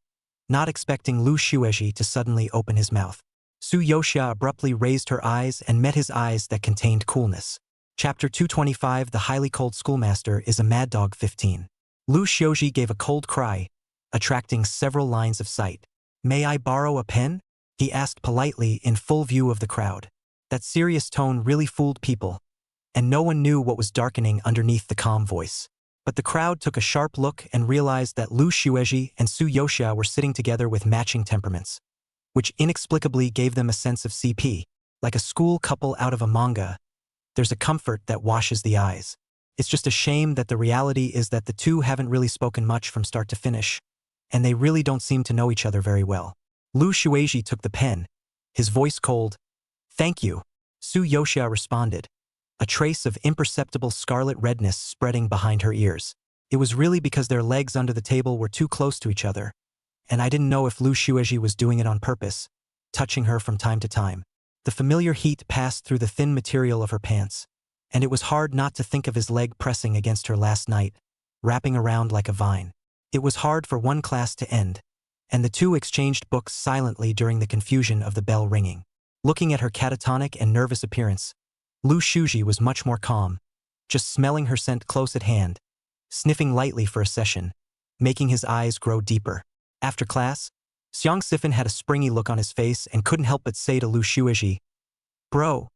not expecting Lu Shuji to suddenly open his mouth. Su Yoxia abruptly raised her eyes and met his eyes that contained coolness. Chapter 225 The Highly Cold Schoolmaster is a Mad Dog 15. Lu Xiuji gave a cold cry, attracting several lines of sight. May I borrow a pen? He asked politely in full view of the crowd. That serious tone really fooled people, and no one knew what was darkening underneath the calm voice. But the crowd took a sharp look and realized that Lu Shuji and Su Yoxia were sitting together with matching temperaments, which inexplicably gave them a sense of CP. Like a school couple out of a manga, there's a comfort that washes the eyes. It's just a shame that the reality is that the two haven't really spoken much from start to finish, and they really don't seem to know each other very well. Lu Shuji took the pen, his voice cold. Thank you, Su Yoxia responded, a trace of imperceptible scarlet redness spreading behind her ears. It was really because their legs under the table were too close to each other, and I didn't know if Lu Shuji was doing it on purpose, touching her from time to time. The familiar heat passed through the thin material of her pants, and it was hard not to think of his leg pressing against her last night, wrapping around like a vine. It was hard for one class to end, and the two exchanged books silently during the confusion of the bell ringing. Looking at her catatonic and nervous appearance, Lu Shuji was much more calm, just smelling her scent close at hand, sniffing lightly for a session, making his eyes grow deeper. After class, Xiang Sifan had a springy look on his face and couldn't help but say to Lu Shuji, "Bro,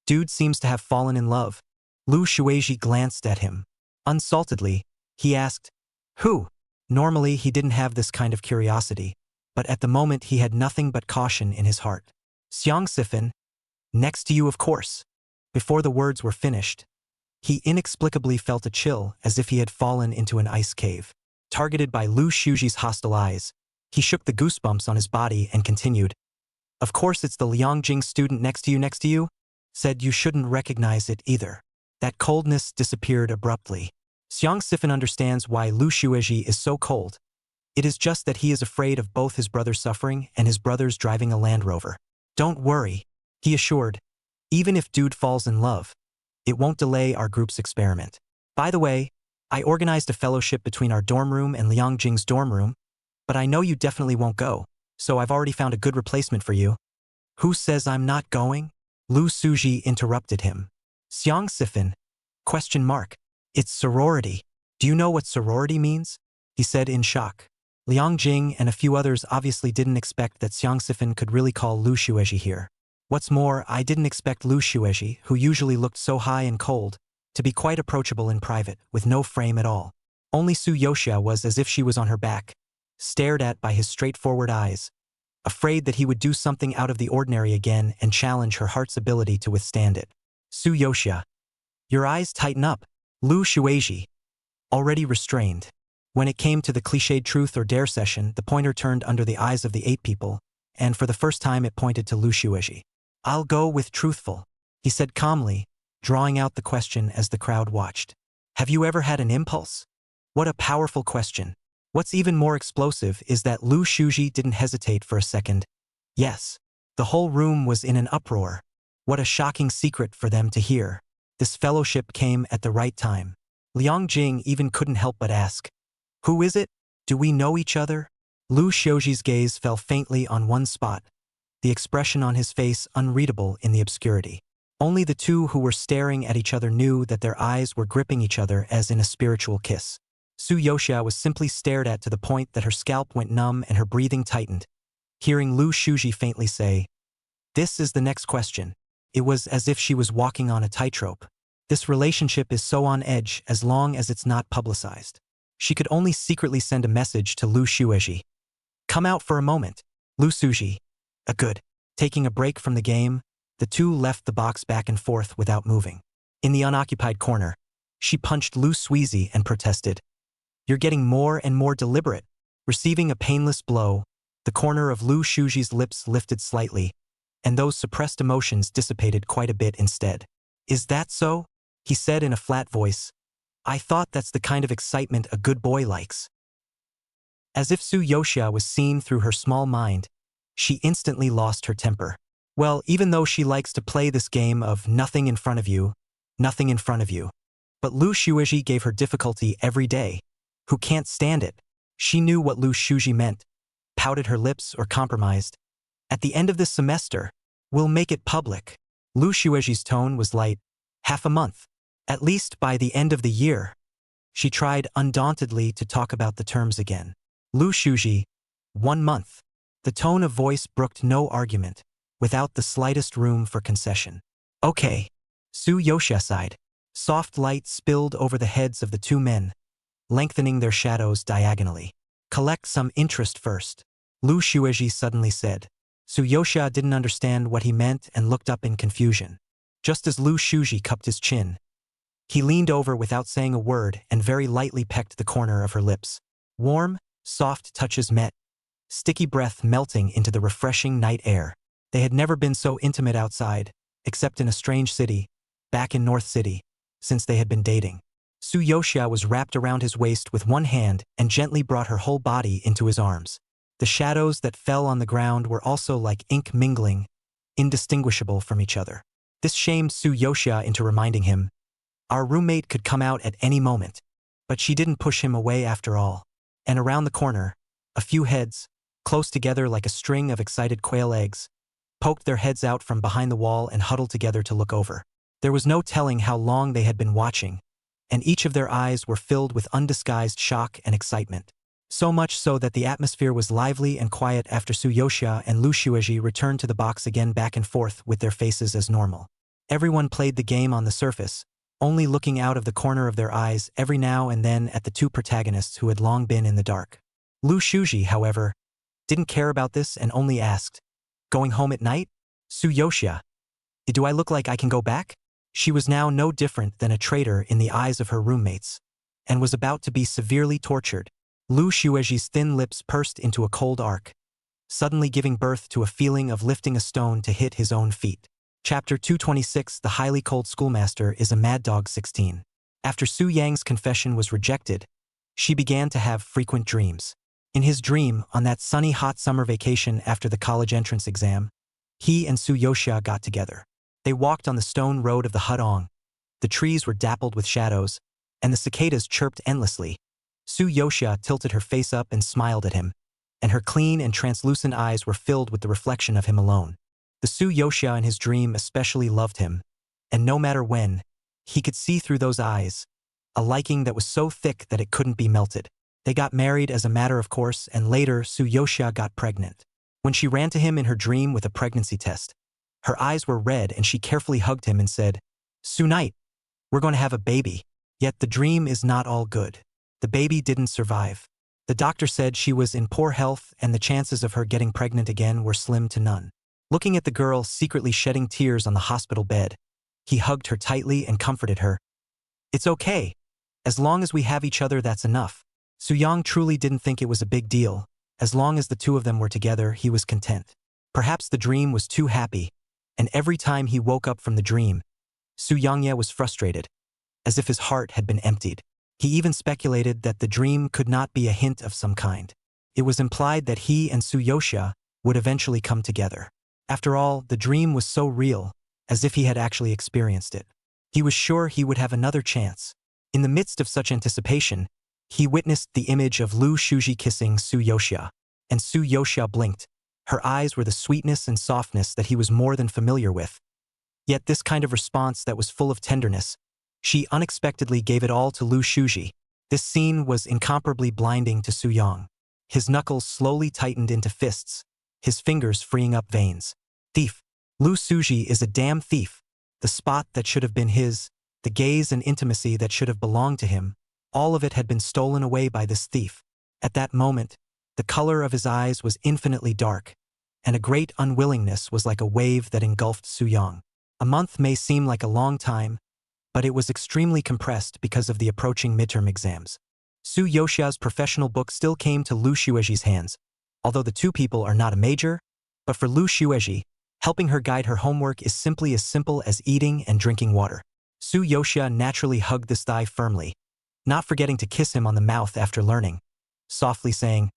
dude seems to have fallen in love." Lu Shuji glanced at him. Unsaltedly, he asked, "Who?" Normally he didn't have this kind of curiosity, but at the moment he had nothing but caution in his heart. Xiang Sifan, next to you of course. Before the words were finished, he inexplicably felt a chill as if he had fallen into an ice cave. Targeted by Lu Shuji's hostile eyes, he shook the goosebumps on his body and continued, "Of course it's the Liangjing student next to you, said you shouldn't recognize it either." That coldness disappeared abruptly. Xiang Sifan understands why Lu Shuji is so cold. It is just that he is afraid of both his brother's suffering and his brother's driving a Land Rover. "Don't worry," he assured. "Even if dude falls in love, it won't delay our group's experiment. By the way, I organized a fellowship between our dorm room and Liangjing's dorm room, but I know you definitely won't go, so I've already found a good replacement for you." "Who says I'm not going?" Lu Shuji interrupted him. "Xiang Sifan? Question mark. It's sorority. Do you know what sorority means?" he said in shock. Liangjing and a few others obviously didn't expect that Xiang Sifan could really call Lu Shuji here. What's more, I didn't expect Lu Shuji, who usually looked so high and cold, to be quite approachable in private, with no frame at all. Only Su Yoxia was as if she was on her back, stared at by his straightforward eyes, afraid that he would do something out of the ordinary again and challenge her heart's ability to withstand it. Su Yoxia. Your eyes tighten up. Lu Shuji. Already restrained. When it came to the cliched truth or dare session, the pointer turned under the eyes of the 8 people, and for the first time it pointed to Lu Shuji. "I'll go with truthful," he said calmly, drawing out the question as the crowd watched. "Have you ever had an impulse?" What a powerful question. What's even more explosive is that Lu Shuji didn't hesitate for a second. Yes. The whole room was in an uproar. What a shocking secret for them to hear. This fellowship came at the right time. Liangjing even couldn't help but ask, "Who is it? Do we know each other?" Lu Shuji's gaze fell faintly on one spot, the expression on his face unreadable in the obscurity. Only the two who were staring at each other knew that their eyes were gripping each other as in a spiritual kiss. Su Yoxia was simply stared at to the point that her scalp went numb and her breathing tightened. Hearing Lu Shuji faintly say, "This is the next question," it was as if she was walking on a tightrope. This relationship is so on edge as long as it's not publicized. She could only secretly send a message to Lu Shuji. "Come out for a moment." Lu Shuji. Good. Taking a break from the game, the two left the box back and forth without moving. In the unoccupied corner, she punched Lu Shuji and protested, "You're getting more and more deliberate." Receiving a painless blow, the corner of Lu Shuji's lips lifted slightly, and those suppressed emotions dissipated quite a bit instead. "Is that so?" he said in a flat voice. "I thought that's the kind of excitement a good boy likes." As if Su Yoxia was seen through her small mind, she instantly lost her temper. Well, even though she likes to play this game of nothing in front of you, nothing in front of you. But Lu Shuji gave her difficulty every day. Who can't stand it? She knew what Lu Shuji meant, pouted her lips or compromised. At the end of this semester, we'll make it public. Lu Shuji's tone was light. Half a month. At least by the end of the year. She tried undauntedly to talk about the terms again. Lu Shuji, 1 month. The tone of voice brooked no argument, without the slightest room for concession. Okay. Su Yoxia sighed. Soft light spilled over the heads of the two men, lengthening their shadows diagonally. Collect some interest first, Lu Shuji suddenly said. Su Yoxia didn't understand what he meant and looked up in confusion. Just as Lu Shuji cupped his chin, he leaned over without saying a word and very lightly pecked the corner of her lips. Warm, soft touches met, sticky breath melting into the refreshing night air. They had never been so intimate outside, except in a strange city, back in North City, since they had been dating. Su Yoxia was wrapped around his waist with one hand and gently brought her whole body into his arms. The shadows that fell on the ground were also like ink mingling, indistinguishable from each other. This shamed Su Yoxia into reminding him, our roommate could come out at any moment. But she didn't push him away after all. And around the corner, a few heads, close together like a string of excited quail eggs, poked their heads out from behind the wall and huddled together to look over. There was no telling how long they had been watching, and each of their eyes were filled with undisguised shock and excitement. So much so that the atmosphere was lively and quiet after Su Yoxia and Lu Shuji returned to the box again back and forth with their faces as normal. Everyone played the game on the surface, only looking out of the corner of their eyes every now and then at the two protagonists who had long been in the dark. Lu Shuji, however, didn't care about this and only asked, going home at night? Su Yoxia, do I look like I can go back? She was now no different than a traitor in the eyes of her roommates, and was about to be severely tortured. Lu Shuji's thin lips pursed into a cold arc, suddenly giving birth to a feeling of lifting a stone to hit his own feet. Chapter 226 The Highly Cold Schoolmaster is a Mad Dog 16. After Su Yang's confession was rejected, she began to have frequent dreams. In his dream, on that sunny hot summer vacation after the college entrance exam, he and Su Yoxia got together. They walked on the stone road of the Hudong. The trees were dappled with shadows, and the cicadas chirped endlessly. Su Yoxia tilted her face up and smiled at him, and her clean and translucent eyes were filled with the reflection of him alone. The Su Yoxia in his dream especially loved him, and no matter when, he could see through those eyes, a liking that was so thick that it couldn't be melted. They got married as a matter of course, and later Su Yoxia got pregnant. When she ran to him in her dream with a pregnancy test, her eyes were red and she carefully hugged him and said, Su Knight, we're going to have a baby. Yet the dream is not all good. The baby didn't survive. The doctor said she was in poor health and the chances of her getting pregnant again were slim to none. Looking at the girl secretly shedding tears on the hospital bed, he hugged her tightly and comforted her. It's okay. As long as we have each other, that's enough. Su Yang truly didn't think it was a big deal. As long as the two of them were together, he was content. Perhaps the dream was too happy, and every time he woke up from the dream, Su Yangye was frustrated, as if his heart had been emptied. He even speculated that the dream could not be a hint of some kind. It was implied that he and Su Yoxia would eventually come together. After all, the dream was so real, as if he had actually experienced it. He was sure he would have another chance. In the midst of such anticipation, he witnessed the image of Lu Shuji kissing Su Yoxia, and Su Yoxia blinked. Her eyes were the sweetness and softness that he was more than familiar with. Yet this kind of response that was full of tenderness, she unexpectedly gave it all to Lu Shuji. This scene was incomparably blinding to Su Yang. His knuckles slowly tightened into fists, his fingers freeing up veins. Thief. Lu Shuji is a damn thief. The spot that should have been his, the gaze and intimacy that should have belonged to him, all of it had been stolen away by this thief. At that moment, the color of his eyes was infinitely dark, and a great unwillingness was like a wave that engulfed Su Yang. A month may seem like a long time, but it was extremely compressed because of the approaching midterm exams. Su Yoxia's professional book still came to Lu Shuji's hands, although the two people are not a major, but for Lu Shuji, helping her guide her homework is simply as simple as eating and drinking water. Su Yoxia naturally hugged this thigh firmly, not forgetting to kiss him on the mouth after learning, softly saying,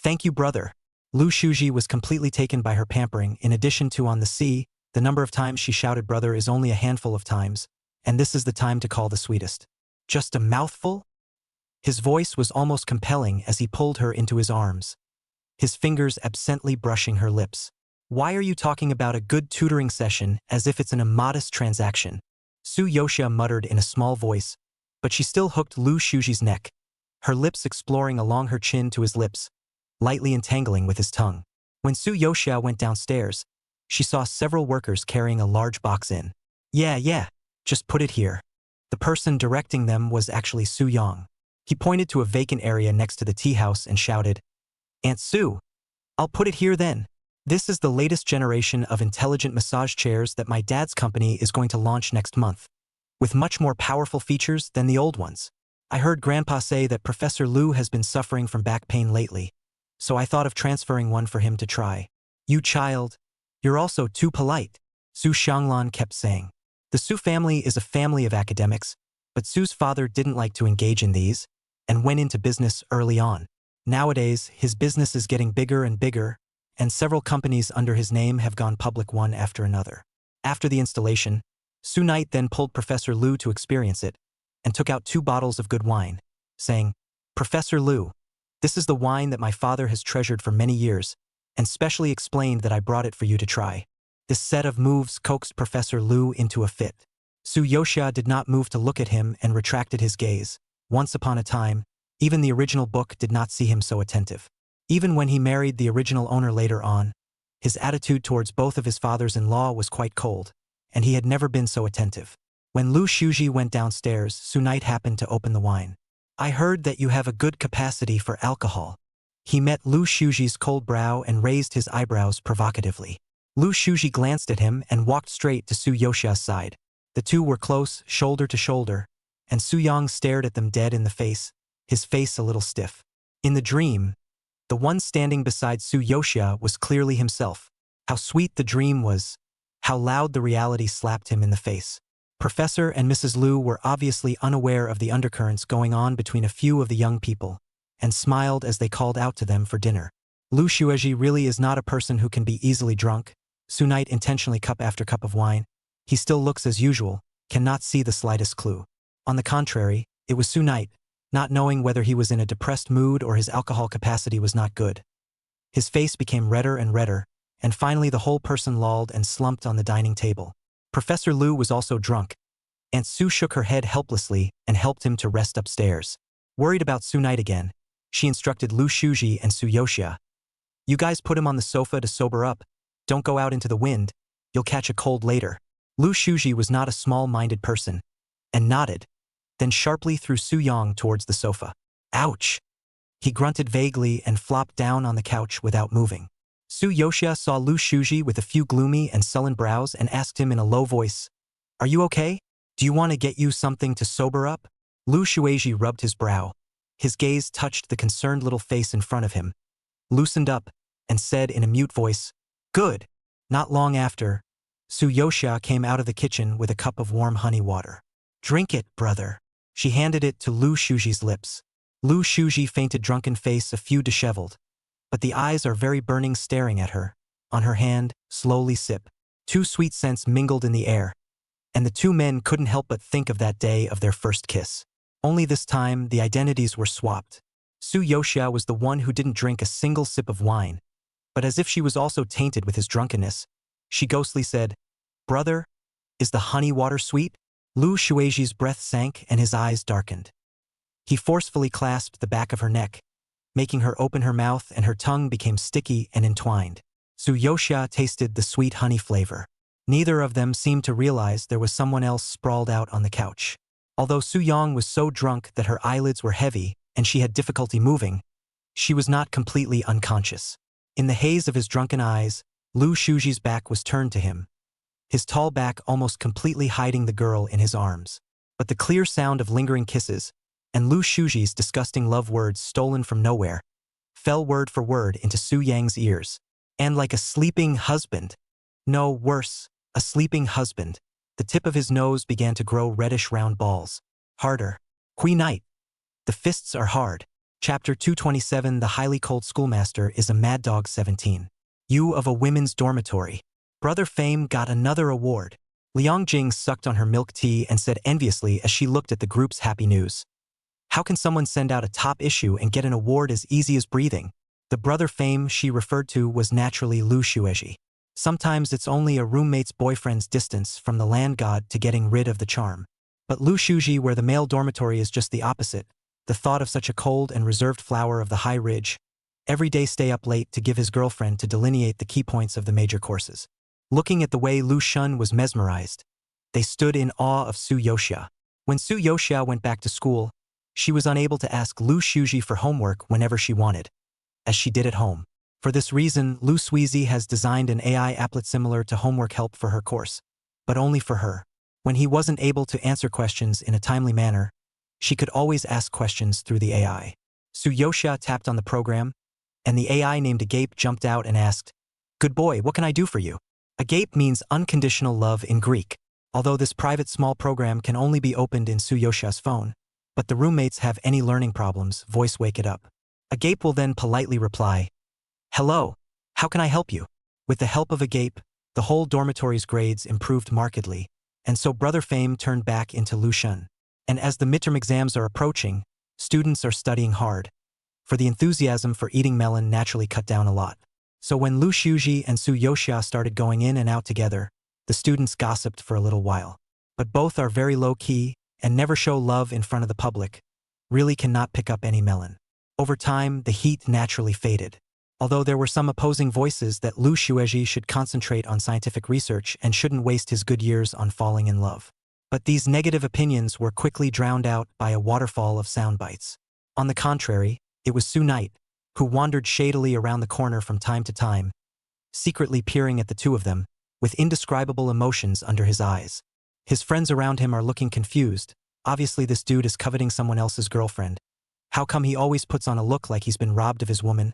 Thank you, brother. Lu Shuji was completely taken by her pampering. In addition to on the sea, the number of times she shouted brother is only a handful of times, and this is the time to call the sweetest. Just a mouthful? His voice was almost compelling as he pulled her into his arms, his fingers absently brushing her lips. Why are you talking about a good tutoring session as if it's an immodest transaction? Su Yoshia muttered in a small voice, but she still hooked Lu Shuji's neck, her lips exploring along her chin to his lips, lightly entangling with his tongue. When Su Yoshia went downstairs, she saw several workers carrying a large box in. Yeah, just put it here. The person directing them was actually Su Yang. He pointed to a vacant area next to the tea house and shouted, Aunt Su, I'll put it here then. This is the latest generation of intelligent massage chairs that my dad's company is going to launch next month, with much more powerful features than the old ones. I heard Grandpa say that Professor Lu has been suffering from back pain lately, so I thought of transferring one for him to try. You child, you're also too polite, Su Xianglan kept saying. The Su family is a family of academics, but Su's father didn't like to engage in these, and went into business early on. Nowadays, his business is getting bigger and bigger, and several companies under his name have gone public one after another. After the installation, Su Knight then pulled Professor Lu to experience it, and took out 2 bottles of good wine, saying, Professor Lu, this is the wine that my father has treasured for many years, and specially explained that I brought it for you to try. This set of moves coaxed Professor Lu into a fit. Su Yoshia did not move to look at him and retracted his gaze. Once upon a time, even the original book did not see him so attentive. Even when he married the original owner later on, his attitude towards both of his fathers-in-law was quite cold, and he had never been so attentive. When Lu Shuji went downstairs, Su Knight happened to open the wine. I heard that you have a good capacity for alcohol. He met Lu Shuji's cold brow and raised his eyebrows provocatively. Lu Shuji glanced at him and walked straight to Su Yoshia's side. The two were close, shoulder to shoulder, and Su Yang stared at them dead in the face, his face a little stiff. In the dream, the one standing beside Su Yoshia was clearly himself. How sweet the dream was, how loud the reality slapped him in the face. Professor and Mrs. Lu were obviously unaware of the undercurrents going on between a few of the young people, and smiled as they called out to them for dinner. Lu Shuji really is not a person who can be easily drunk. Su Knight intentionally cup after cup of wine. He still looks as usual, cannot see the slightest clue. On the contrary, it was Su Knight, not knowing whether he was in a depressed mood or his alcohol capacity was not good. His face became redder and redder, and finally the whole person lolled and slumped on the dining table. Professor Lu was also drunk. Aunt Su shook her head helplessly and helped him to rest upstairs. Worried about Su Knight again, she instructed Lu Shuji and Su Yoshia. You guys put him on the sofa to sober up. Don't go out into the wind. You'll catch a cold later. Lu Shuji was not a small-minded person, and nodded, then sharply threw Su Yang towards the sofa. Ouch! He grunted vaguely and flopped down on the couch without moving. Su Yoshia saw Lu Shuji with a few gloomy and sullen brows and asked him in a low voice, Are you okay? Do you want to get you something to sober up? Lu Shuji rubbed his brow. His gaze touched the concerned little face in front of him, loosened up, and said in a mute voice, Good! Not long after, Su Yoshia came out of the kitchen with a cup of warm honey water. Drink it, brother. She handed it to Lu Shuji's lips. Lu Shuji fainted drunken face a few disheveled, but the eyes are very burning staring at her. On her hand, slowly sip. 2 sweet scents mingled in the air, and the 2 men couldn't help but think of that day of their first kiss. Only this time, the identities were swapped. Su Yoshia was the one who didn't drink a single sip of wine, but as if she was also tainted with his drunkenness, she ghostly said, Brother, is the honey water sweet? Lu Shuiji's breath sank and his eyes darkened. He forcefully clasped the back of her neck, making her open her mouth, and her tongue became sticky and entwined. Su Yoshia tasted the sweet honey flavor. Neither of them seemed to realize there was someone else sprawled out on the couch. Although Su Yang was so drunk that her eyelids were heavy and she had difficulty moving, she was not completely unconscious. In the haze of his drunken eyes, Lu Shuji's back was turned to him, his tall back almost completely hiding the girl in his arms. But the clear sound of lingering kisses, and Lu Shuji's disgusting love words stolen from nowhere, fell word for word into Su Yang's ears. And like a sleeping husband, no, worse, a sleeping husband, the tip of his nose began to grow reddish round balls. Harder. Qui Knight. The fists are hard. Chapter 227 The Highly Cold Schoolmaster is a Mad Dog 17. You of a women's dormitory. Brother Fame got another award. Liang Jing sucked on her milk tea and said enviously as she looked at the group's happy news. How can someone send out a top issue and get an award as easy as breathing? The Brother Fame she referred to was naturally Lu Xueji. Sometimes it's only a roommate's boyfriend's distance from the land god to getting rid of the charm. But Lu Xueji, where the male dormitory is just the opposite, the thought of such a cold and reserved flower of the high ridge, every day stay up late to give his girlfriend to delineate the key points of the major courses. Looking at the way Lu Shun was mesmerized, they stood in awe of Su Yoxia. When Su Yoxia went back to school, she was unable to ask Lu Xueji for homework whenever she wanted, as she did at home. For this reason, Lu Suizi has designed an AI applet similar to homework help for her course, but only for her. When he wasn't able to answer questions in a timely manner, she could always ask questions through the AI. Su Yoxia tapped on the program, and the AI named Agape jumped out and asked, "Good boy, what can I do for you?" Agape means unconditional love in Greek, although this private small program can only be opened in Su Yoxia's phone, but the roommates have any learning problems, voice wake it up. Agape will then politely reply, "Hello, how can I help you?" With the help of Agape, the whole dormitory's grades improved markedly, and so Brother Fame turned back into Lu Shun. And as the midterm exams are approaching, students are studying hard, for the enthusiasm for eating melon naturally cut down a lot. So when Lu Xueji and Su Yoxia started going in and out together, the students gossiped for a little while. But both are very low-key and never show love in front of the public, really cannot pick up any melon. Over time, the heat naturally faded. Although there were some opposing voices that Lu Xueji should concentrate on scientific research and shouldn't waste his good years on falling in love. But these negative opinions were quickly drowned out by a waterfall of sound bites. On the contrary, it was Su Knight, who wandered shadily around the corner from time to time, secretly peering at the two of them, with indescribable emotions under his eyes. His friends around him are looking confused. Obviously this dude is coveting someone else's girlfriend. How come he always puts on a look like he's been robbed of his woman,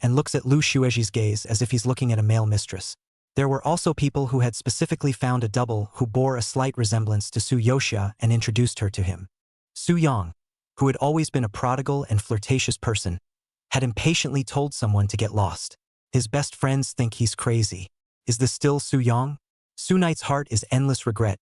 and looks at Lu Xueji's gaze as if he's looking at a male mistress? There were also people who had specifically found a double who bore a slight resemblance to Su Yoxia and introduced her to him. Su Yang, who had always been a prodigal and flirtatious person, had impatiently told someone to get lost. His best friends think he's crazy. Is this still Su Yang? Su Knight's heart is endless regret.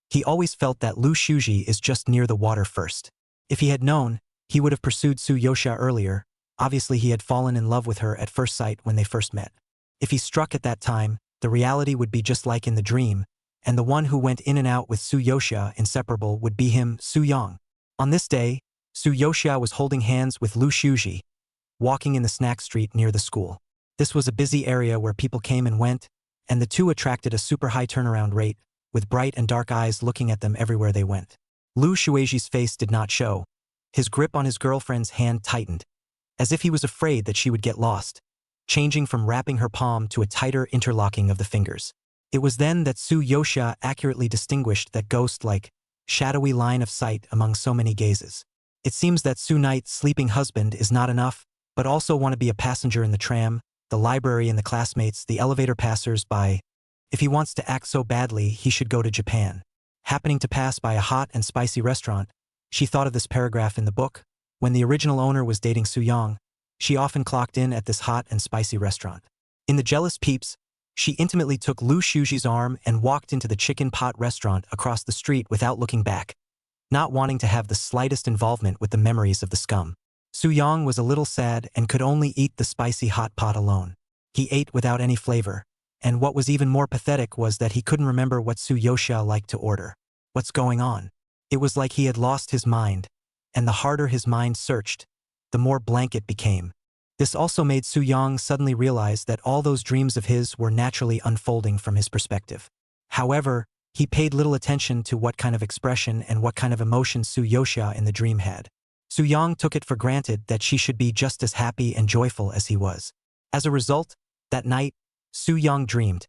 He always felt that Lu Xueji is just near the water first. If he had known, he would have pursued Su Yoxia earlier. Obviously he had fallen in love with her at first sight when they first met. If he struck at that time, the reality would be just like in the dream, and the one who went in and out with Su Yoxia inseparable would be him, Su Yang. On this day, Su Yoxia was holding hands with Lu Xueji, walking in the snack street near the school. This was a busy area where people came and went, and the two attracted a super high turnaround rate, with bright and dark eyes looking at them everywhere they went. Lu Xueji's face did not show. His grip on his girlfriend's hand tightened, as if he was afraid that she would get lost, changing from wrapping her palm to a tighter interlocking of the fingers. It was then that Su Yoxia accurately distinguished that ghost-like, shadowy line of sight among so many gazes. It seems that Su Knight's sleeping husband is not enough, but also want to be a passenger in the tram, the library and the classmates, the elevator passers-by. If he wants to act so badly, he should go to Japan. Happening to pass by a hot and spicy restaurant, she thought of this paragraph in the book. When the original owner was dating Su Yang, she often clocked in at this hot and spicy restaurant. In the Jealous Peeps, she intimately took Lu Xueji's arm and walked into the chicken pot restaurant across the street without looking back, not wanting to have the slightest involvement with the memories of the scum. Su Yang was a little sad and could only eat the spicy hot pot alone. He ate without any flavor, and what was even more pathetic was that he couldn't remember what Su Yoxia liked to order. What's going on? It was like he had lost his mind, and the harder his mind searched, the more blank it became. This also made Su Yang suddenly realize that all those dreams of his were naturally unfolding from his perspective. However, he paid little attention to what kind of expression and what kind of emotion Su Yoxia in the dream had. Su Yang took it for granted that she should be just as happy and joyful as he was. As a result, that night, Su Yang dreamed,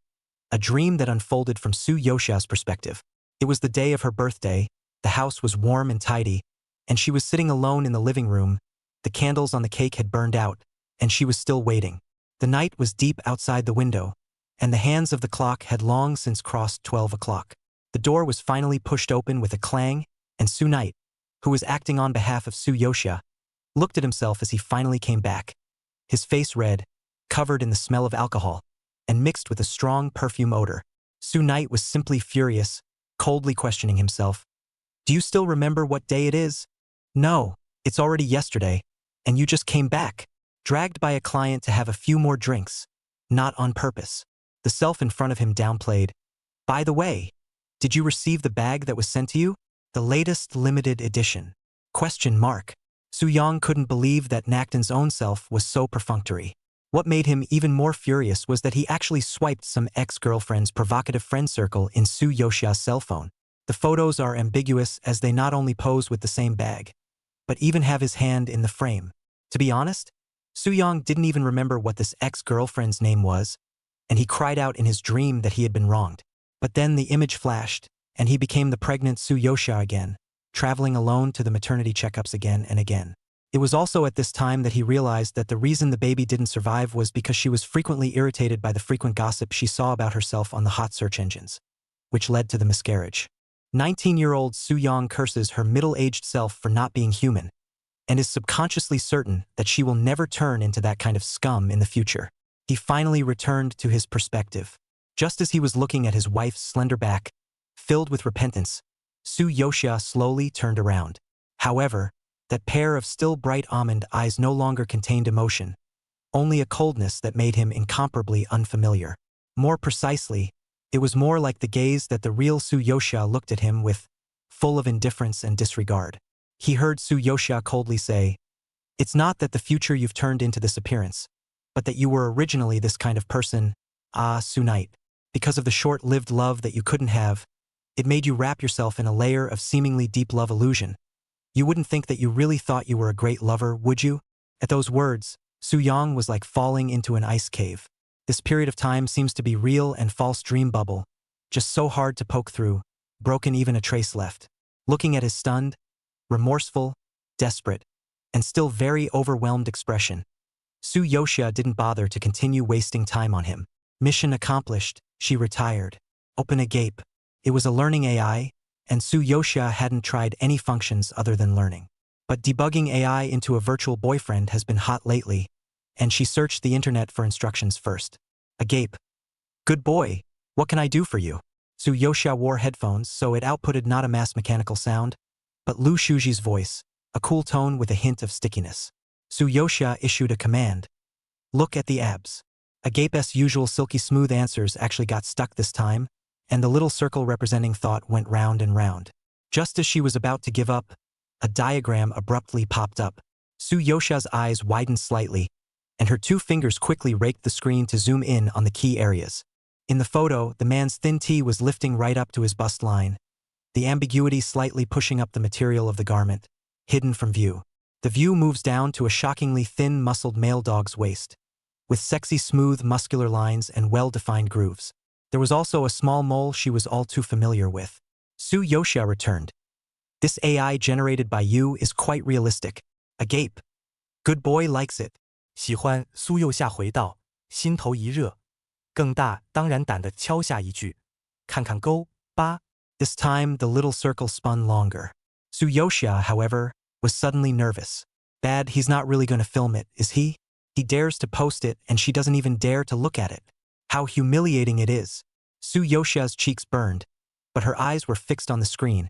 a dream that unfolded from Su Yoxia's perspective. It was the day of her birthday, the house was warm and tidy, and she was sitting alone in the living room. The candles on the cake had burned out, and she was still waiting. The night was deep outside the window, and the hands of the clock had long since crossed 12 o'clock. The door was finally pushed open with a clang, and Su Knight, who was acting on behalf of Su Yoxia, looked at himself as he finally came back. His face red, covered in the smell of alcohol, and mixed with a strong perfume odor. Sue Knight was simply furious, coldly questioning himself. Do you still remember what day it is? No, it's already yesterday, and you just came back, dragged by a client to have a few more drinks. Not on purpose. The self in front of him downplayed. By the way, did you receive the bag that was sent to you? The latest limited edition. Question mark. Soo-young couldn't believe that Nakton's own self was so perfunctory. What made him even more furious was that he actually swiped some ex-girlfriend's provocative friend circle in Soo Yoshia's cell phone. The photos are ambiguous as they not only pose with the same bag, but even have his hand in the frame. To be honest, Soo-young didn't even remember what this ex-girlfriend's name was, and he cried out in his dream that he had been wronged. But then the image flashed, and he became the pregnant Soo Yoshia again, traveling alone to the maternity checkups again and again. It was also at this time that he realized that the reason the baby didn't survive was because she was frequently irritated by the frequent gossip she saw about herself on the hot search engines, which led to the miscarriage. 19-year-old Soo-young curses her middle-aged self for not being human, and is subconsciously certain that she will never turn into that kind of scum in the future. He finally returned to his perspective. Just as he was looking at his wife's slender back, filled with repentance, Soo Yoshia slowly turned around. However, that pair of still bright almond eyes no longer contained emotion, only a coldness that made him incomparably unfamiliar. More precisely, it was more like the gaze that the real Soo Yoshia looked at him with, full of indifference and disregard. He heard Soo Yoshia coldly say, "It's not that the future you've turned into this appearance, but that you were originally this kind of person, Soo Knight. Because of the short-lived love that you couldn't have, it made you wrap yourself in a layer of seemingly deep love illusion. You wouldn't think that you really thought you were a great lover, would you?" At those words, Soo-young was like falling into an ice cave. This period of time seems to be real and false dream bubble, just so hard to poke through, broken even a trace left. Looking at his stunned, remorseful, desperate, and still very overwhelmed expression, Soo Yoshia didn't bother to continue wasting time on him. Mission accomplished, she retired. Open agape. It was a learning AI, and Soo Yoshia hadn't tried any functions other than learning. But debugging AI into a virtual boyfriend has been hot lately, and she searched the internet for instructions first. Agape. Good boy, what can I do for you? Soo Yoshia wore headphones, so it outputted not a mass mechanical sound, but Lu Shuji's voice, a cool tone with a hint of stickiness. Soo Yoshia issued a command. Look at the abs. Agape's usual silky smooth answers actually got stuck this time, and the little circle representing thought went round and round. Just as she was about to give up, a diagram abruptly popped up. Soo Yoshia's eyes widened slightly, and her two fingers quickly raked the screen to zoom in on the key areas. In the photo, the man's thin tee was lifting right up to his bust line, the ambiguity slightly pushing up the material of the garment, hidden from view. The view moves down to a shockingly thin, muscled male dog's waist, with sexy, smooth, muscular lines and well-defined grooves. There was also a small mole she was all too familiar with. Soo Yoshia returned. This AI generated by you is quite realistic. Agape. Good boy likes it. 喜欢苏右下回道，心头一热，更大当然胆地敲下一句，看看勾八。This time, the little circle spun longer. Soo Yoshia, however, was suddenly nervous. Bad, he's not really going to film it, is he? He dares to post it, and she doesn't even dare to look at it. How humiliating it is. Soo Yoshia's cheeks burned, but her eyes were fixed on the screen,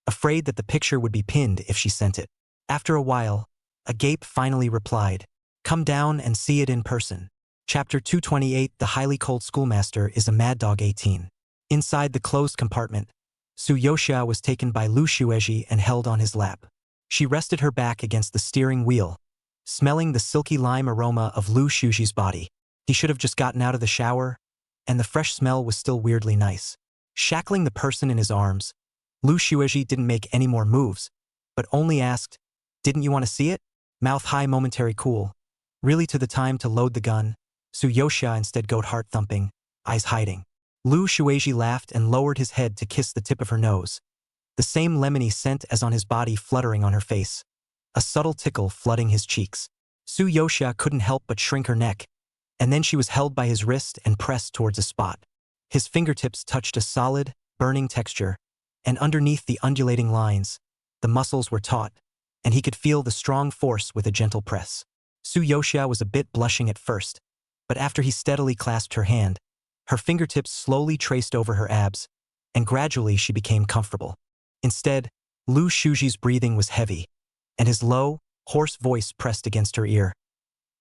afraid that the picture would be pinned if she sent it. After a while, Agape finally replied, "Come down and see it in person." Chapter 228, The Highly Cold Schoolmaster is a Mad Dog 18. Inside the closed compartment, Soo Yoshia was taken by Lu Shueji and held on his lap. She rested her back against the steering wheel, smelling the silky lime aroma of Lu Shuji's body. He should have just gotten out of the shower, and the fresh smell was still weirdly nice. Shackling the person in his arms, Lu Shueji didn't make any more moves, but only asked, "Didn't you want to see it?" Mouth high, momentary cool. Really to the time to load the gun, Soo Yoshia instead goat heart thumping, eyes hiding. Lu Shueji laughed and lowered his head to kiss the tip of her nose, the same lemony scent as on his body fluttering on her face, a subtle tickle flooding his cheeks. Soo Yoshia couldn't help but shrink her neck, and then she was held by his wrist and pressed towards a spot. His fingertips touched a solid, burning texture, and underneath the undulating lines, the muscles were taut, and he could feel the strong force with a gentle press. Su Yoxia was a bit blushing at first, but after he steadily clasped her hand, her fingertips slowly traced over her abs, and gradually she became comfortable. Instead, Lu Shuji's breathing was heavy, and his low, hoarse voice pressed against her ear.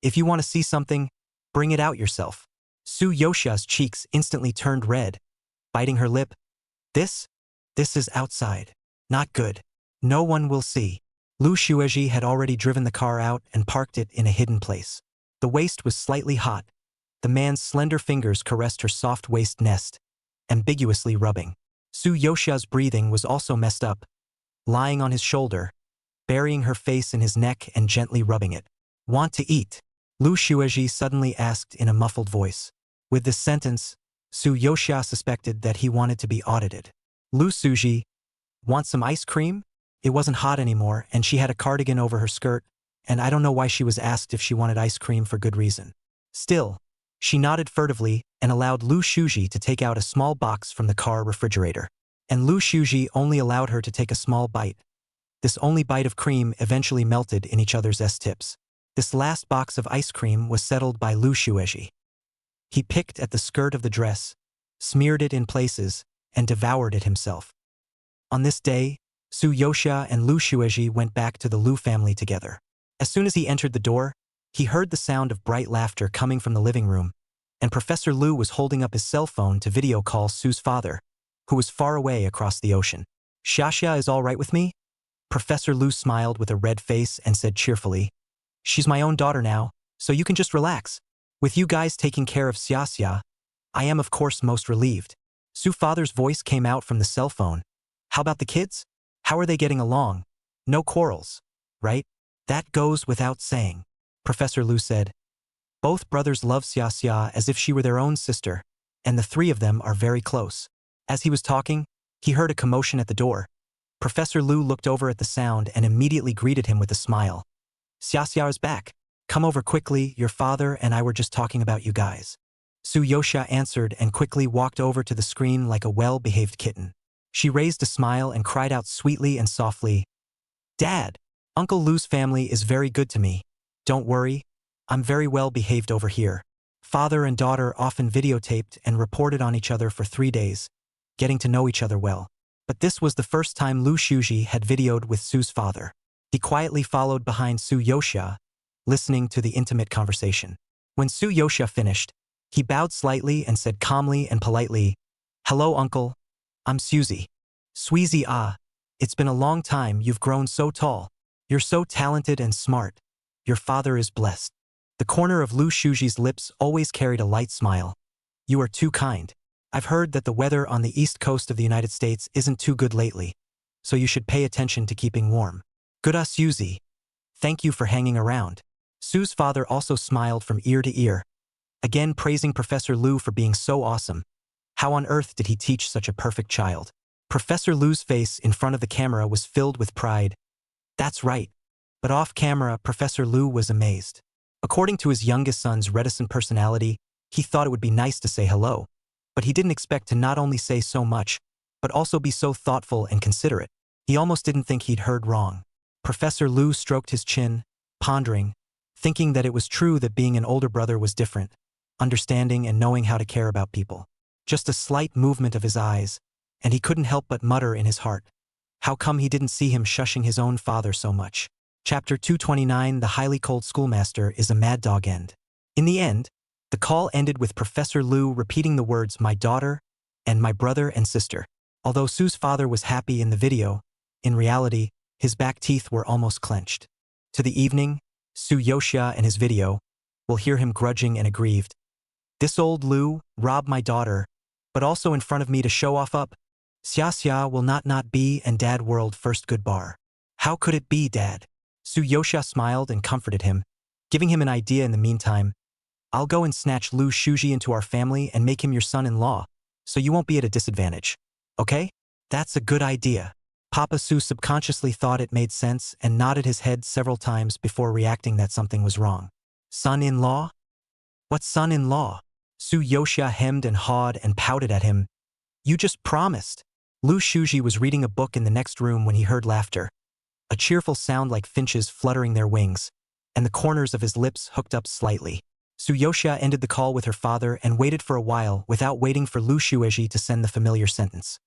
If you want to see something, bring it out yourself. Su Yoxia's cheeks instantly turned red, biting her lip. This is outside. Not good. No one will see. Lu Shuiji had already driven the car out and parked it in a hidden place. The waist was slightly hot. The man's slender fingers caressed her soft waist nest, ambiguously rubbing. Su Yoxia's breathing was also messed up, lying on his shoulder, burying her face in his neck and gently rubbing it. Want to eat? Lu Shuiji suddenly asked in a muffled voice. With this sentence, Su Yoxia suspected that he wanted to be audited. Lu Shuji, want some ice cream? It wasn't hot anymore, and she had a cardigan over her skirt, and I don't know why she was asked if she wanted ice cream for good reason. Still, she nodded furtively and allowed Lu Shuji to take out a small box from the car refrigerator. And Lu Shuji only allowed her to take a small bite. This only bite of cream eventually melted in each other's tips. This last box of ice cream was settled by Lu Shuiji. He picked at the skirt of the dress, smeared it in places, and devoured it himself. On this day, Su Yoxia and Lu Shuiji went back to the Lu family together. As soon as he entered the door, he heard the sound of bright laughter coming from the living room, and Professor Lu was holding up his cell phone to video call Su's father, who was far away across the ocean. Xiaxia is all right with me? Professor Lu smiled with a red face and said cheerfully, She's my own daughter now, so you can just relax. With you guys taking care of Xiaxia, I am of course most relieved. Su's father's voice came out from the cell phone. How about the kids? How are they getting along? No quarrels, right? That goes without saying, Professor Lu said. Both brothers love Xiaxia as if she were their own sister, and the three of them are very close. As he was talking, he heard a commotion at the door. Professor Lu looked over at the sound and immediately greeted him with a smile. Xiaxia is back. Come over quickly, your father and I were just talking about you guys. Su Yoxia answered and quickly walked over to the screen like a well-behaved kitten. She raised a smile and cried out sweetly and softly, Dad, Uncle Lu's family is very good to me. Don't worry, I'm very well behaved over here. Father and daughter often videotaped and reported on each other for 3 days, getting to know each other well. But this was the first time Lu Shuji had videoed with Su's father. He quietly followed behind Su Yoxia, listening to the intimate conversation. When Su Yoxia finished, he bowed slightly and said calmly and politely, Hello, Uncle. I'm Suzy. Sweezy it's been a long time, you've grown so tall. You're so talented and smart. Your father is blessed. The corner of Lu Shuji's lips always carried a light smile. You are too kind. I've heard that the weather on the east coast of the United States isn't too good lately, so you should pay attention to keeping warm. Good Suzy. Thank you for hanging around. Su's father also smiled from ear to ear, again praising Professor Lu for being so awesome. How on earth did he teach such a perfect child? Professor Lu's face in front of the camera was filled with pride. That's right. But off camera, Professor Lu was amazed. According to his youngest son's reticent personality, he thought it would be nice to say hello. But he didn't expect to not only say so much, but also be so thoughtful and considerate. He almost didn't think he'd heard wrong. Professor Lu stroked his chin, pondering, thinking that it was true that being an older brother was different, understanding and knowing how to care about people. Just a slight movement of his eyes, and he couldn't help but mutter in his heart. How come he didn't see him shushing his own father so much? Chapter 229 The Highly Cold Schoolmaster is a Mad Dog End. In the end, the call ended with Professor Lu repeating the words my daughter and my brother and sister. Although Su's father was happy in the video, in reality, his back teeth were almost clenched. To the evening, Su Yoxia and his video will hear him grudging and aggrieved. This old Lu robbed my daughter, but also in front of me to show off up. Xiaxia will not be and Dad world first good bar. How could it be, Dad? Su Yoxia smiled and comforted him, giving him an idea in the meantime. I'll go and snatch Lu Shuji into our family and make him your son-in-law, so you won't be at a disadvantage. Okay? That's a good idea. Papa Su subconsciously thought it made sense and nodded his head several times before reacting that something was wrong. Son-in-law? What son-in-law? Su Yoxia hemmed and hawed and pouted at him. You just promised. Lu Shuji was reading a book in the next room when he heard laughter. a cheerful sound like finches fluttering their wings, and the corners of his lips hooked up slightly. Suyosha ended the call with her father and waited for a while without waiting for Lu Shueji to send the familiar sentence.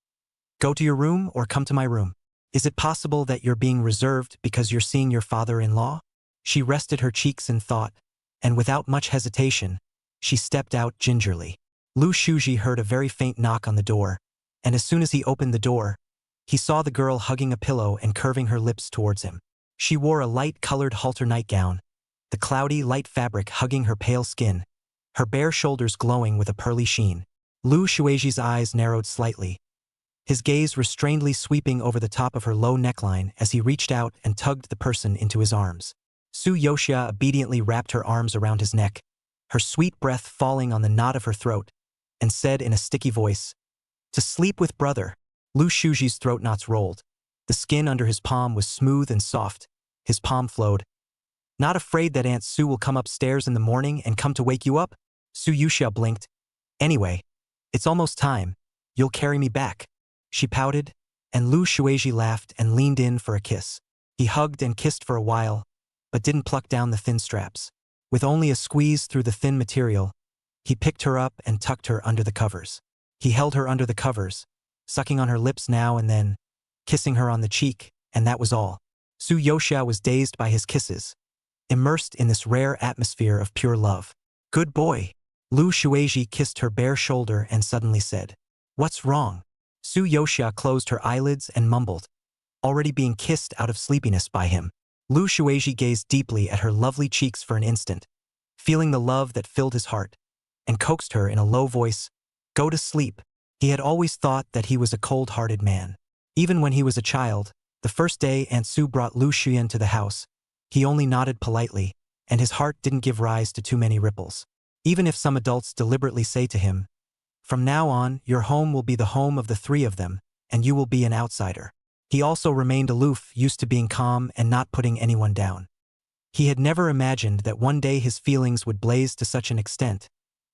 Go to your room or come to my room. Is it possible that you're being reserved because you're seeing your father-in-law? She rested her cheeks in thought, and without much hesitation, she stepped out gingerly. Lu Shuji heard a very faint knock on the door, and as soon as he opened the door, he saw the girl hugging a pillow and curving her lips towards him. She wore a light-colored halter nightgown, the cloudy, light fabric hugging her pale skin, her bare shoulders glowing with a pearly sheen. Lu Shueji's eyes narrowed slightly, his gaze restrainedly sweeping over the top of her low neckline as he reached out and tugged the person into his arms. Suyosha obediently wrapped her arms around his neck, her sweet breath falling on the knot of her throat, and said in a sticky voice, "To sleep with brother." Lu Shuji's throat knots rolled. The skin under his palm was smooth and soft. His palm flowed. Not afraid that Aunt Su will come upstairs in the morning and come to wake you up? Suyosha blinked. Anyway, it's almost time. You'll carry me back. She pouted, and Lu Shueji laughed and leaned in for a kiss. He hugged and kissed for a while, but didn't pluck down the thin straps. With only a squeeze through the thin material, he picked her up and tucked her under the covers. He held her under the covers, sucking on her lips now and then, kissing her on the cheek, and that was all. Suyosha was dazed by his kisses, immersed in this rare atmosphere of pure love. "Good boy." Lu Shueji kissed her bare shoulder and suddenly said, "What's wrong?" Suyosha closed her eyelids and mumbled, already being kissed out of sleepiness by him. Lu Shueji gazed deeply at her lovely cheeks for an instant, feeling the love that filled his heart, and coaxed her in a low voice, "Go to sleep." He had always thought that he was a cold-hearted man. Even when he was a child, the first day Aunt Su brought Lu Xuyen to the house, he only nodded politely, and his heart didn't give rise to too many ripples. Even if some adults deliberately say to him, "From now on, your home will be the home of the three of them, and you will be an outsider," he also remained aloof, used to being calm and not putting anyone down. He had never imagined that one day his feelings would blaze to such an extent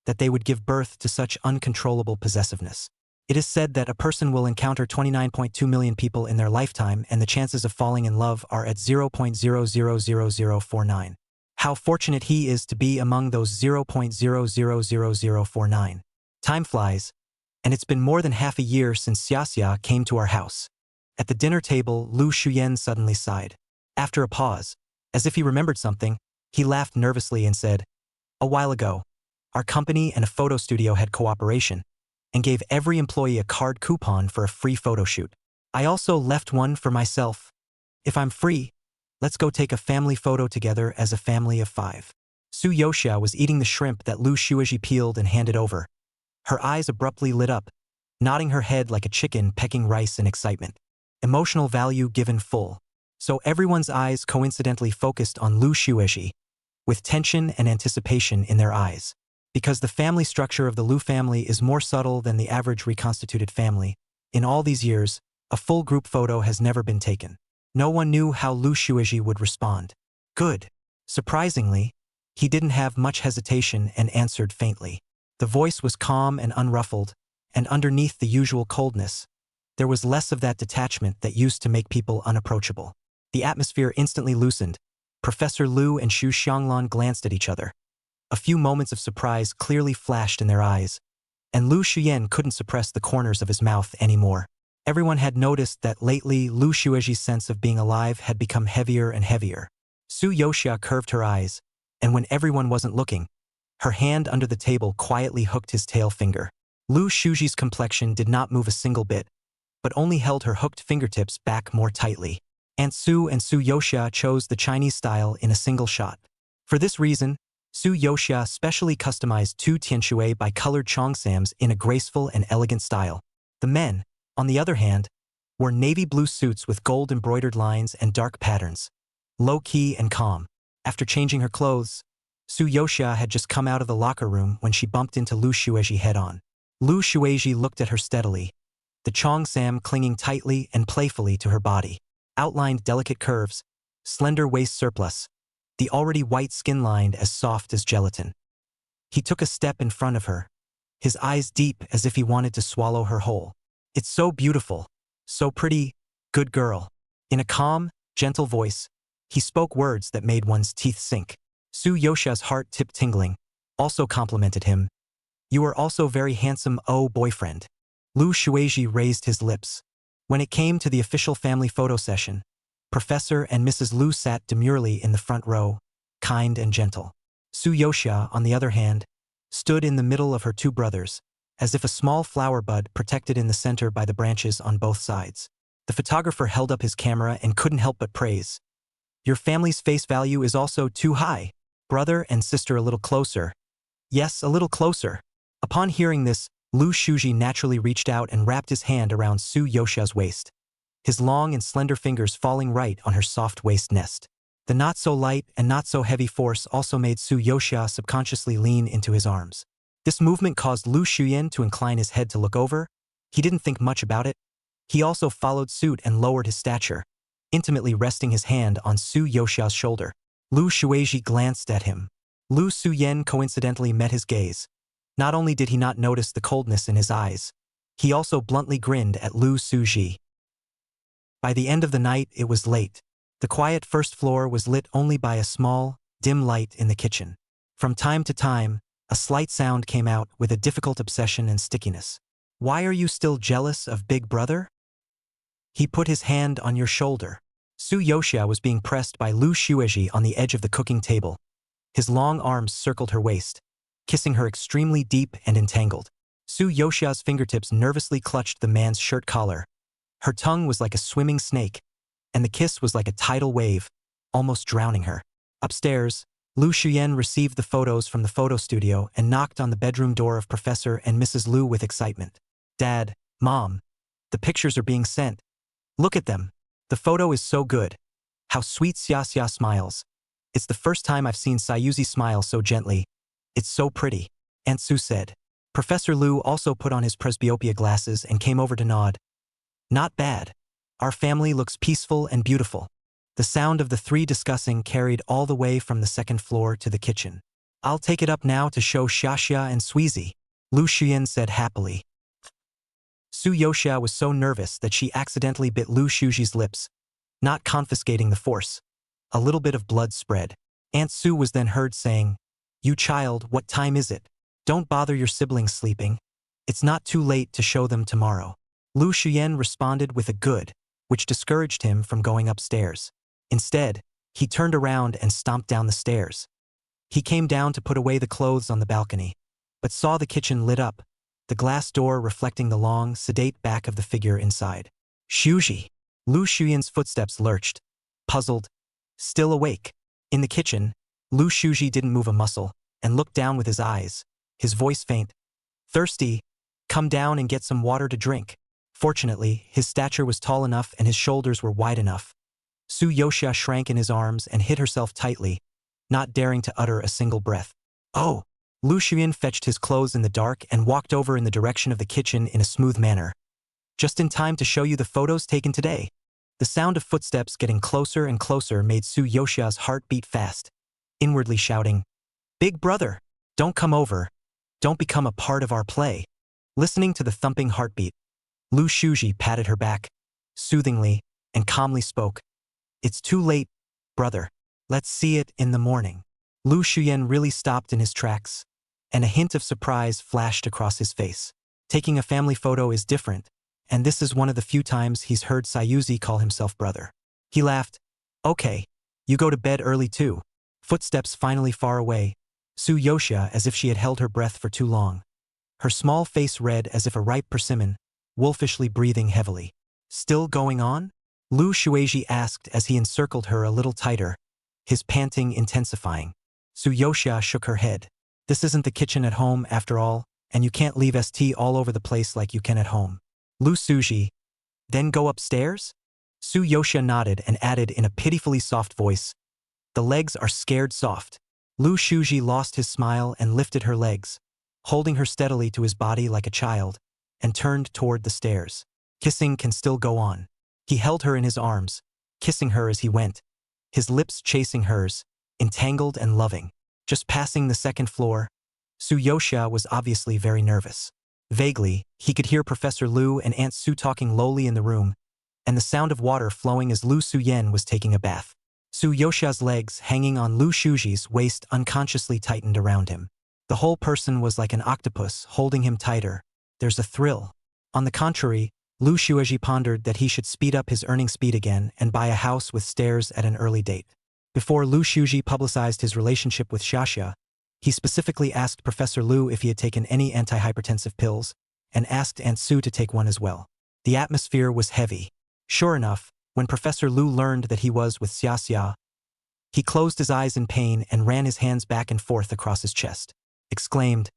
that they would give birth to such uncontrollable possessiveness. It is said that a person will encounter 29.2 million people in their lifetime and the chances of falling in love are at 0.000049. How fortunate he is to be among those 0.000049. Time flies, and it's been more than half a year since Xiaxia came to our house. At the dinner table, Lu Shuyen suddenly sighed. After a pause, as if he remembered something, he laughed nervously and said, "A while ago, our company and a photo studio had cooperation and gave every employee a card coupon for a free photo shoot. I also left one for myself. If I'm free, let's go take a family photo together as a family of 5. Suyosha was eating the shrimp that Lu Shueji peeled and handed over. Her eyes abruptly lit up, nodding her head like a chicken pecking rice in excitement. Emotional value given full. So everyone's eyes coincidentally focused on Lu Shueji, with tension and anticipation in their eyes. Because the family structure of the Lu family is more subtle than the average reconstituted family, in all these years, a full group photo has never been taken. No one knew how Lu Shueji would respond. Good. Surprisingly, he didn't have much hesitation and answered faintly. The voice was calm and unruffled, and underneath the usual coldness, there was less of that detachment that used to make people unapproachable. The atmosphere instantly loosened. Professor Lu and Xu Xianglan glanced at each other. A few moments of surprise clearly flashed in their eyes, and Lu Shuyen couldn't suppress the corners of his mouth anymore. Everyone had noticed that lately Lu Shueji's sense of being alive had become heavier and heavier. Suyosha curved her eyes, and when everyone wasn't looking, her hand under the table quietly hooked his tail finger. Lu Shuji's complexion did not move a single bit, but only held her hooked fingertips back more tightly. Aunt Su and Suyosha chose the Chinese style in a single shot. For this reason, Suyosha specially customized 2 tianshui by colored cheongsams in a graceful and elegant style. The men, on the other hand, wore navy blue suits with gold embroidered lines and dark patterns. Low-key and calm. After changing her clothes, Suyosha had just come out of the locker room when she bumped into Lu Shueji head-on. Lu Shueji looked at her steadily, the cheongsam clinging tightly and playfully to her body. Outlined delicate curves, slender waist surplus, the already white skin lined as soft as gelatin. He took a step in front of her, his eyes deep as if he wanted to swallow her whole. "It's so beautiful, so pretty, good girl." In a calm, gentle voice. He spoke words that made one's teeth sink. Su Yosha's heart tipped tingling, also complimented him. You are also very handsome, oh boyfriend. Lu Shueji raised his lips. When it came to the official family photo session, Professor and Mrs. Lu sat demurely in the front row, kind and gentle. Su Yosha, on the other hand, stood in the middle of her two brothers, as if a small flower bud protected in the center by the branches on both sides. The photographer held up his camera and couldn't help but praise. Your family's face value is also too high. Brother and sister a little closer. Yes, a little closer. Upon hearing this, Lu Shuji naturally reached out and wrapped his hand around Su Yosha's waist, his long and slender fingers falling right on her soft waist nest. The not-so-light and not-so-heavy force also made Su Yosha subconsciously lean into his arms. This movement caused Lu Shuyan to incline his head to look over. He didn't think much about it. He also followed suit and lowered his stature, intimately resting his hand on Su Yosha's shoulder. Lu Shueji glanced at him. Lu Suyen coincidentally met his gaze. Not only did he not notice the coldness in his eyes, he also bluntly grinned at Lu Suji. By the end of the night, it was late. The quiet first floor was lit only by a small, dim light in the kitchen. From time to time, a slight sound came out with a difficult obsession and stickiness. Why are you still jealous of Big Brother? He put his hand on your shoulder. Su Yoshia was being pressed by Lu Shueji on the edge of the cooking table. His long arms circled her waist, kissing her extremely deep and entangled. Su Yoshia's fingertips nervously clutched the man's shirt collar. Her tongue was like a swimming snake, and the kiss was like a tidal wave, almost drowning her. Upstairs, Lu Shuyen received the photos from the photo studio and knocked on the bedroom door of Professor and Mrs. Lu with excitement. Dad, Mom, the pictures are being sent. Look at them. The photo is so good. How sweet Xia smiles. It's the first time I've seen Sayuzi smile so gently. It's so pretty, Aunt Su said. Professor Lu also put on his presbyopia glasses and came over to nod. Not bad. Our family looks peaceful and beautiful. The sound of the three discussing carried all the way from the second floor to the kitchen. I'll take it up now to show Xiaxia and Sweezy, Lu Shuyan said happily. Su Yoshia was so nervous that she accidentally bit Lu Shuji's lips, not confiscating the force. A little bit of blood spread. Aunt Su was then heard saying, You child, what time is it? Don't bother your siblings sleeping. It's not too late to show them tomorrow. Lu Shuyan responded with a good, which discouraged him from going upstairs. Instead, he turned around and stomped down the stairs. He came down to put away the clothes on the balcony, but saw the kitchen lit up, the glass door reflecting the long, sedate back of the figure inside. Shuji. Lu Shuyan's footsteps lurched, puzzled, still awake. In the kitchen, Lu Shuji didn't move a muscle and looked down with his eyes, his voice faint. Thirsty? Come down and get some water to drink. Fortunately, his stature was tall enough and his shoulders were wide enough. Su Yoshia shrank in his arms and hid herself tightly, not daring to utter a single breath. Oh! Lu Shuyan fetched his clothes in the dark and walked over in the direction of the kitchen in a smooth manner. Just in time to show you the photos taken today. The sound of footsteps getting closer and closer made Su Yoshia's heart beat fast, inwardly shouting, Big brother, don't come over. Don't become a part of our play. Listening to the thumping heartbeat, Lu Shuji patted her back, soothingly, and calmly spoke. It's too late, brother. Let's see it in the morning. Lu Shuyan really stopped in his tracks, and a hint of surprise flashed across his face. Taking a family photo is different, and this is one of the few times he's heard Sayuzi call himself brother. He laughed. Okay, you go to bed early too. Footsteps finally far away, Su Yoshia as if she had held her breath for too long. Her small face red as if a ripe persimmon, wolfishly breathing heavily. Still going on? Lu Shueji asked as he encircled her a little tighter, his panting intensifying. Su Yoshia shook her head. This isn't the kitchen at home after all, and you can't leave ST all over the place like you can at home. Lu Suji. Then go upstairs? Su Yoshia nodded and added in a pitifully soft voice. The legs are scared soft. Lu Shuji lost his smile and lifted her legs, holding her steadily to his body like a child, and turned toward the stairs. Kissing can still go on. He held her in his arms, kissing her as he went, his lips chasing hers, entangled and loving. Just passing the second floor, Su Yoshia was obviously very nervous. Vaguely, he could hear Professor Lu and Aunt Su talking lowly in the room, and the sound of water flowing as Lu Suyen was taking a bath. Su Yoxia's legs hanging on Lu Shuji's waist unconsciously tightened around him. The whole person was like an octopus, holding him tighter. There's a thrill. On the contrary, Lu Shuji pondered that he should speed up his earning speed again and buy a house with stairs at an early date. Before Lu Shuji publicized his relationship with Xiaxia, he specifically asked Professor Lu if he had taken any antihypertensive pills, and asked Aunt Su to take one as well. The atmosphere was heavy. Sure enough, when Professor Lu learned that he was with Xiaxia, he closed his eyes in pain and ran his hands back and forth across his chest. Exclaimed,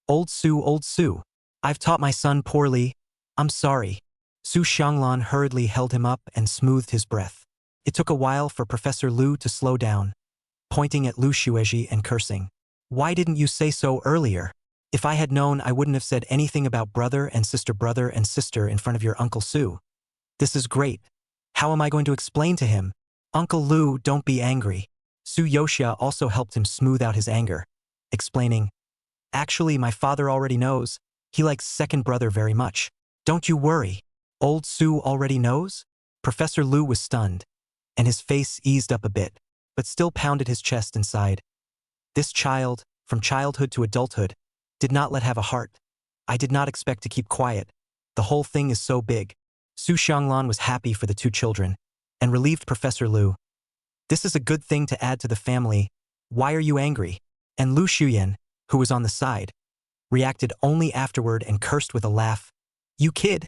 Old Su, I've taught my son poorly. I'm sorry." Su Xianglan hurriedly held him up and smoothed his breath. It took a while for Professor Lu to slow down, pointing at Lu Shuji and cursing. "Why didn't you say so earlier? If I had known, I wouldn't have said anything about brother and sister in front of your Uncle Su. This is great. How am I going to explain to him? Uncle Lu, don't be angry." Su Yoxia also helped him smooth out his anger, explaining, "Actually, my father already knows. He likes second brother very much. Don't you worry." Old Su already knows? Professor Lu was stunned, and his face eased up a bit, but still pounded his chest and sighed. This child, from childhood to adulthood, did not let have a heart. I did not expect to keep quiet. The whole thing is so big. Su Xianglan was happy for the two children, and relieved Professor Lu. "This is a good thing to add to the family. Why are you angry?" And Lu Shuyan, who was on the side, reacted only afterward and cursed with a laugh. "You kid!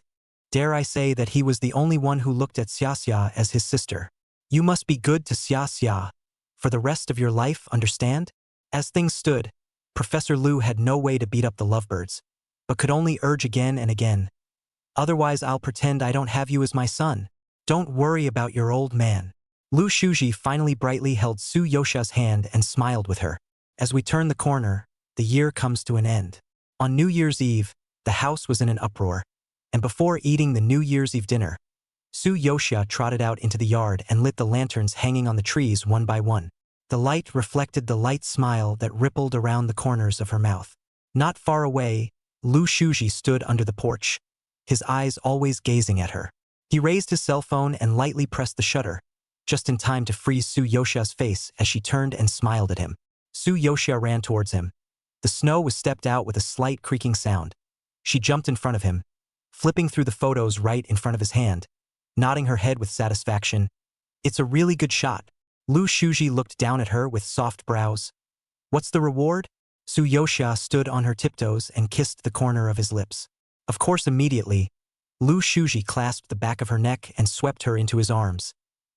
Dare I say that he was the only one who looked at Xiaxia as his sister. You must be good to Xiaxia for the rest of your life, understand?" As things stood, Professor Lu had no way to beat up the lovebirds, but could only urge again and again. "Otherwise I'll pretend I don't have you as my son. Don't worry about your old man." Lu Shuji finally brightly held Su Yoxia's hand and smiled with her. As we turn the corner, the year comes to an end. On New Year's Eve, the house was in an uproar, and before eating the New Year's Eve dinner, Su Yoxia trotted out into the yard and lit the lanterns hanging on the trees one by one. The light reflected the light smile that rippled around the corners of her mouth. Not far away, Lu Shuji stood under the porch, his eyes always gazing at her. He raised his cell phone and lightly pressed the shutter, just in time to freeze Su Yoxia's face as she turned and smiled at him. Su Yoxia ran towards him. The snow was stepped out with a slight creaking sound. She jumped in front of him, flipping through the photos right in front of his hand, nodding her head with satisfaction. "It's a really good shot." Lu Shuji looked down at her with soft brows. "What's the reward?" Su Yoxia stood on her tiptoes and kissed the corner of his lips. Of course, immediately, Lu Shuji clasped the back of her neck and swept her into his arms,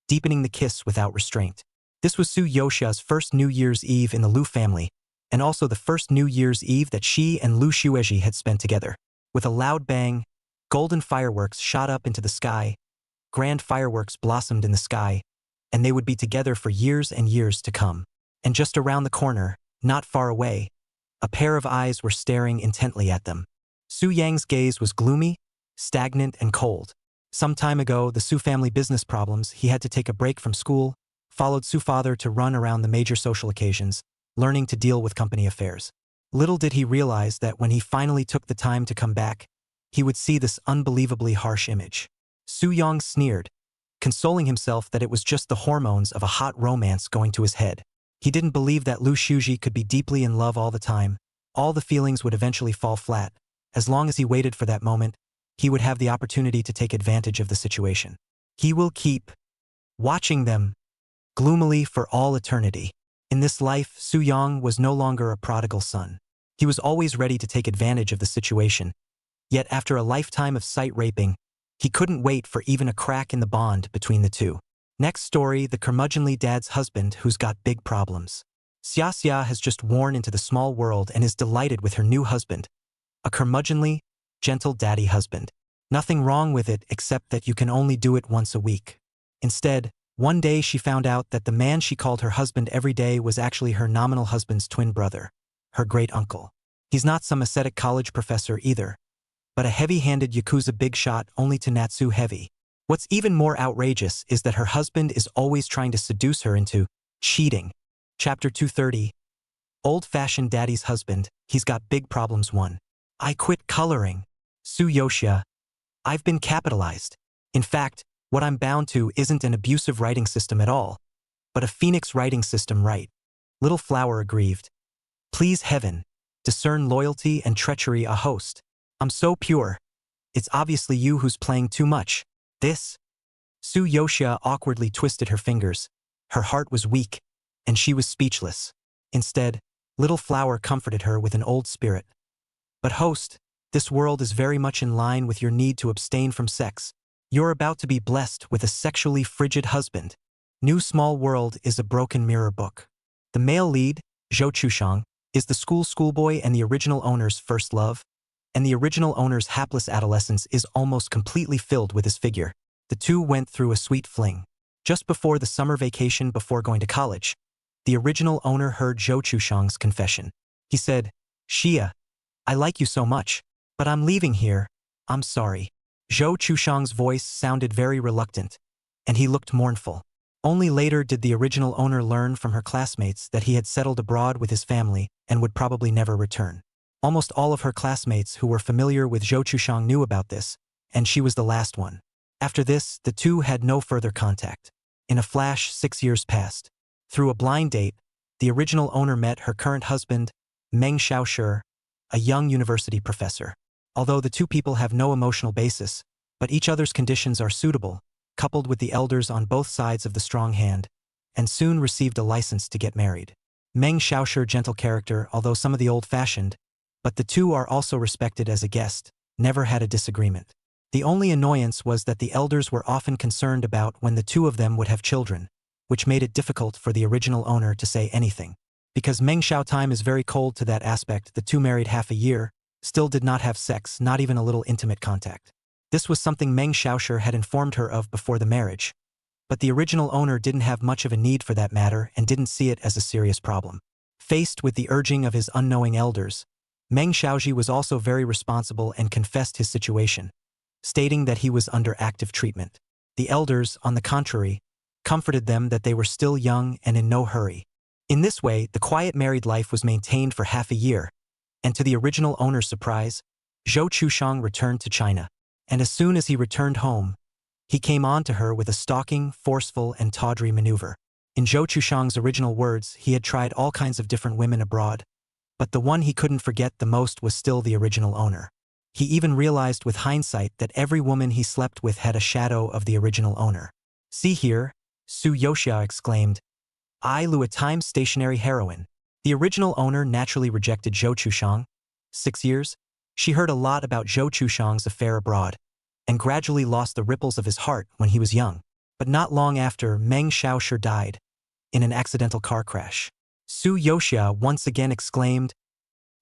deepening the kiss without restraint. This was Su Yoxia's first New Year's Eve in the Lu family, and also the first New Year's Eve that she and Lu Shuji had spent together. With a loud bang, golden fireworks shot up into the sky. Grand fireworks blossomed in the sky, and they would be together for years and years to come. And just around the corner, not far away, a pair of eyes were staring intently at them. Su Yang's gaze was gloomy, stagnant, and cold. Some time ago, the Su family business problems, he had to take a break from school, followed Su father to run around the major social occasions, learning to deal with company affairs. Little did he realize that when he finally took the time to come back, he would see this unbelievably harsh image. Su Yang sneered, consoling himself that it was just the hormones of a hot romance going to his head. He didn't believe that Lu Shuji could be deeply in love all the time. All the feelings would eventually fall flat. As long as he waited for that moment, he would have the opportunity to take advantage of the situation. He will keep watching them gloomily for all eternity. In this life, Su Yang was no longer a prodigal son. He was always ready to take advantage of the situation. Yet after a lifetime of sight raping, he couldn't wait for even a crack in the bond between the two. Next story, the curmudgeonly dad's husband who's got big problems. Xiaxia has just worn into the small world and is delighted with her new husband. A curmudgeonly, gentle daddy husband. Nothing wrong with it except that you can only do it once a week. Instead, one day she found out that the man she called her husband every day was actually her nominal husband's twin brother, her great uncle. He's not some ascetic college professor either, but a heavy-handed Yakuza big shot only to Natsu heavy. What's even more outrageous is that her husband is always trying to seduce her into cheating. Chapter 230. Old-fashioned daddy's husband, he's got big problems 1. I quit coloring. Su Yoxia. I've been capitalized. In fact, What I'm bound to isn't an abusive writing system at all, but a phoenix writing system, right? Little Flower aggrieved. Please heaven, discern loyalty and treachery a host. I'm so pure. It's obviously you who's playing too much. This? Su Yoxia awkwardly twisted her fingers. Her heart was weak, and she was speechless. Instead, Little Flower comforted her with an old spirit. But host, this world is very much in line with your need to abstain from sex. You're about to be blessed with a sexually frigid husband. New Small World is a broken mirror book. The male lead, Zhou Chushang, is the schoolboy and the original owner's first love, and the original owner's hapless adolescence is almost completely filled with his figure. The two went through a sweet fling. Just before the summer vacation before going to college, the original owner heard Zhou Chushang's confession. He said, Xia, I like you so much, but I'm leaving here. I'm sorry. Zhou Chushang's voice sounded very reluctant, and he looked mournful. Only later did the original owner learn from her classmates that he had settled abroad with his family and would probably never return. Almost all of her classmates who were familiar with Zhou Chushang knew about this, and she was the last one. After this, the two had no further contact. In a flash, 6 years passed. Through a blind date, the original owner met her current husband, Meng Xiaoshi, a young university professor. Although the two people have no emotional basis, but each other's conditions are suitable, coupled with the elders on both sides of the strong hand, and soon received a license to get married. Meng Xiaoshi, gentle character, although some of the old-fashioned, but the two are also respected as a guest, never had a disagreement. The only annoyance was that the elders were often concerned about when the two of them would have children, which made it difficult for the original owner to say anything. Because Meng Xiao time is very cold to that aspect, the two married half a year, still did not have sex, not even a little intimate contact. This was something Meng Xiaoshi had informed her of before the marriage, but the original owner didn't have much of a need for that matter and didn't see it as a serious problem. Faced with the urging of his unknowing elders, Meng Xiaoji was also very responsible and confessed his situation, stating that he was under active treatment. The elders, on the contrary, comforted them that they were still young and in no hurry. In this way, the quiet married life was maintained for half a year, and to the original owner's surprise, Zhou Chushang returned to China. And as soon as he returned home, he came on to her with a stalking, forceful, and tawdry maneuver. In Zhou Chushang's original words, he had tried all kinds of different women abroad, but the one he couldn't forget the most was still the original owner. He even realized with hindsight that every woman he slept with had a shadow of the original owner. See here, Su Yoxia exclaimed, I Lu, a time-stationary heroine. The original owner naturally rejected Zhou Chushang. 6 years? She heard a lot about Zhou Chushang's affair abroad, and gradually lost the ripples of his heart when he was young. But not long after, Meng Xiaoshi died, in an accidental car crash. Su Yoxia once again exclaimed,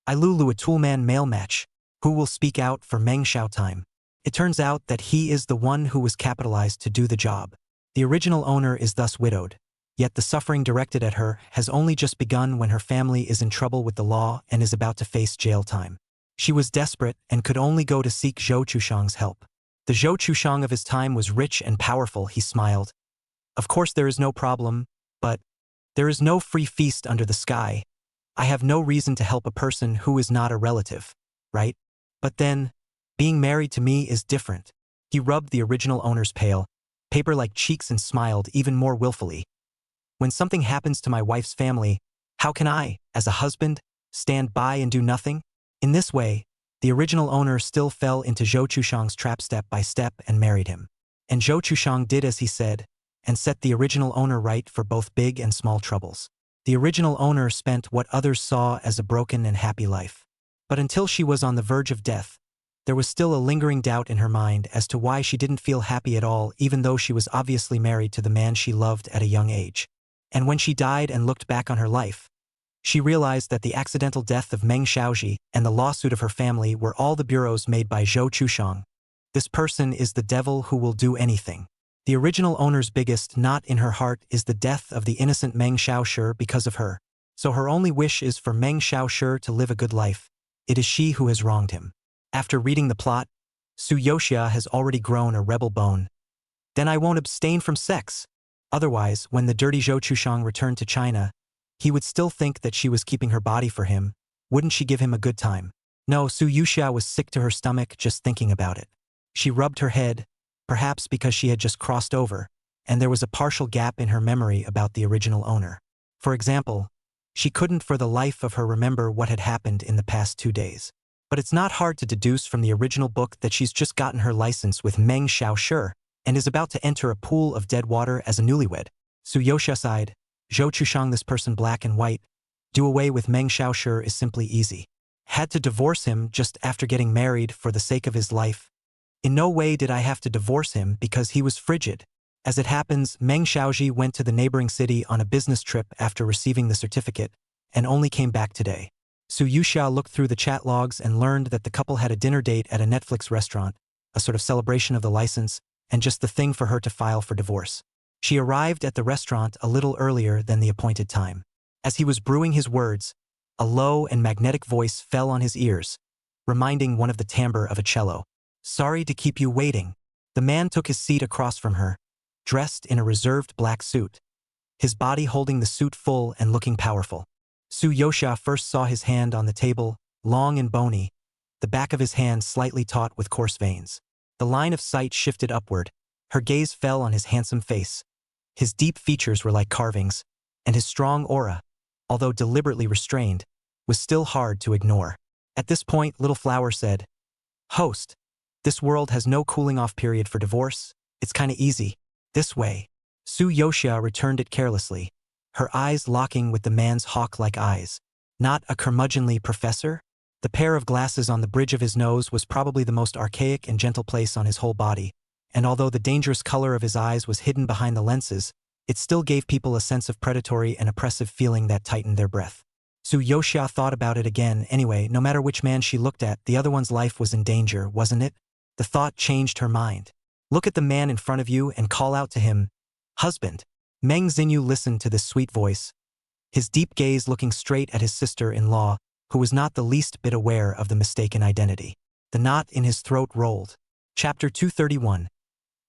I Lu, a toolman male match. Who will speak out for Meng Xiao time? It turns out that he is the one who was capitalized to do the job. The original owner is thus widowed, yet the suffering directed at her has only just begun when her family is in trouble with the law and is about to face jail time. She was desperate and could only go to seek Zhou Chushang's help. The Zhou Chushang of his time was rich and powerful, he smiled. Of course there is no problem, but there is no free feast under the sky. I have no reason to help a person who is not a relative, right? But then, being married to me is different. He rubbed the original owner's pale, paper-like cheeks and smiled even more willfully. When something happens to my wife's family, how can I, as a husband, stand by and do nothing? In this way, the original owner still fell into Zhou Chushang's trap step by step and married him. And Zhou Chushang did as he said, and set the original owner right for both big and small troubles. The original owner spent what others saw as a broken and happy life. But until she was on the verge of death, there was still a lingering doubt in her mind as to why she didn't feel happy at all, even though she was obviously married to the man she loved at a young age. And when she died and looked back on her life, she realized that the accidental death of Meng Xiaoji and the lawsuit of her family were all the bureaus made by Zhou Chushang. This person is the devil who will do anything. The original owner's biggest knot in her heart is the death of the innocent Meng Xiaoshi because of her. So her only wish is for Meng Xiaoshi to live a good life. It is she who has wronged him. After reading the plot, Su Yoxia has already grown a rebel bone. Then I won't abstain from sex. Otherwise, when the dirty Zhou Chushang returned to China, he would still think that she was keeping her body for him. Wouldn't she give him a good time? No, Su Yoxia was sick to her stomach just thinking about it. She rubbed her head, perhaps because she had just crossed over, and there was a partial gap in her memory about the original owner. For example, she couldn't for the life of her remember what had happened in the past 2 days. But it's not hard to deduce from the original book that she's just gotten her license with Meng Xiaoshi and is about to enter a pool of dead water as a newlywed. Su Yoxia sighed. Zhou Chushang, this person black and white. Do away with Meng Xiaoshi is simply easy. Had to divorce him just after getting married for the sake of his life. In no way did I have to divorce him because he was frigid. As it happens, Meng Xiaoji went to the neighboring city on a business trip after receiving the certificate, and only came back today. Su Yuxia looked through the chat logs and learned that the couple had a dinner date at a Netflix restaurant, a sort of celebration of the license, and just the thing for her to file for divorce. She arrived at the restaurant a little earlier than the appointed time. As he was brewing his words, a low and magnetic voice fell on his ears, reminding one of the timbre of a cello. Sorry to keep you waiting. The man took his seat across from her, dressed in a reserved black suit, his body holding the suit full and looking powerful. Su Yoxia first saw his hand on the table, long and bony, the back of his hand slightly taut with coarse veins. The line of sight shifted upward. Her gaze fell on his handsome face. His deep features were like carvings, and his strong aura, although deliberately restrained, was still hard to ignore. At this point, Little Flower said, "Host, this world has no cooling-off period for divorce. It's kinda easy. This way." Su Yoxia returned it carelessly, her eyes locking with the man's hawk-like eyes. Not a curmudgeonly professor? The pair of glasses on the bridge of his nose was probably the most archaic and gentle place on his whole body, and although the dangerous color of his eyes was hidden behind the lenses, it still gave people a sense of predatory and oppressive feeling that tightened their breath. Su Yoxia thought about it again. Anyway, no matter which man she looked at, the other one's life was in danger, wasn't it? The thought changed her mind. Look at the man in front of you and call out to him, "Husband." Meng Xinyu listened to this sweet voice, his deep gaze looking straight at his sister-in-law, who was not the least bit aware of the mistaken identity. The knot in his throat rolled. Chapter 231.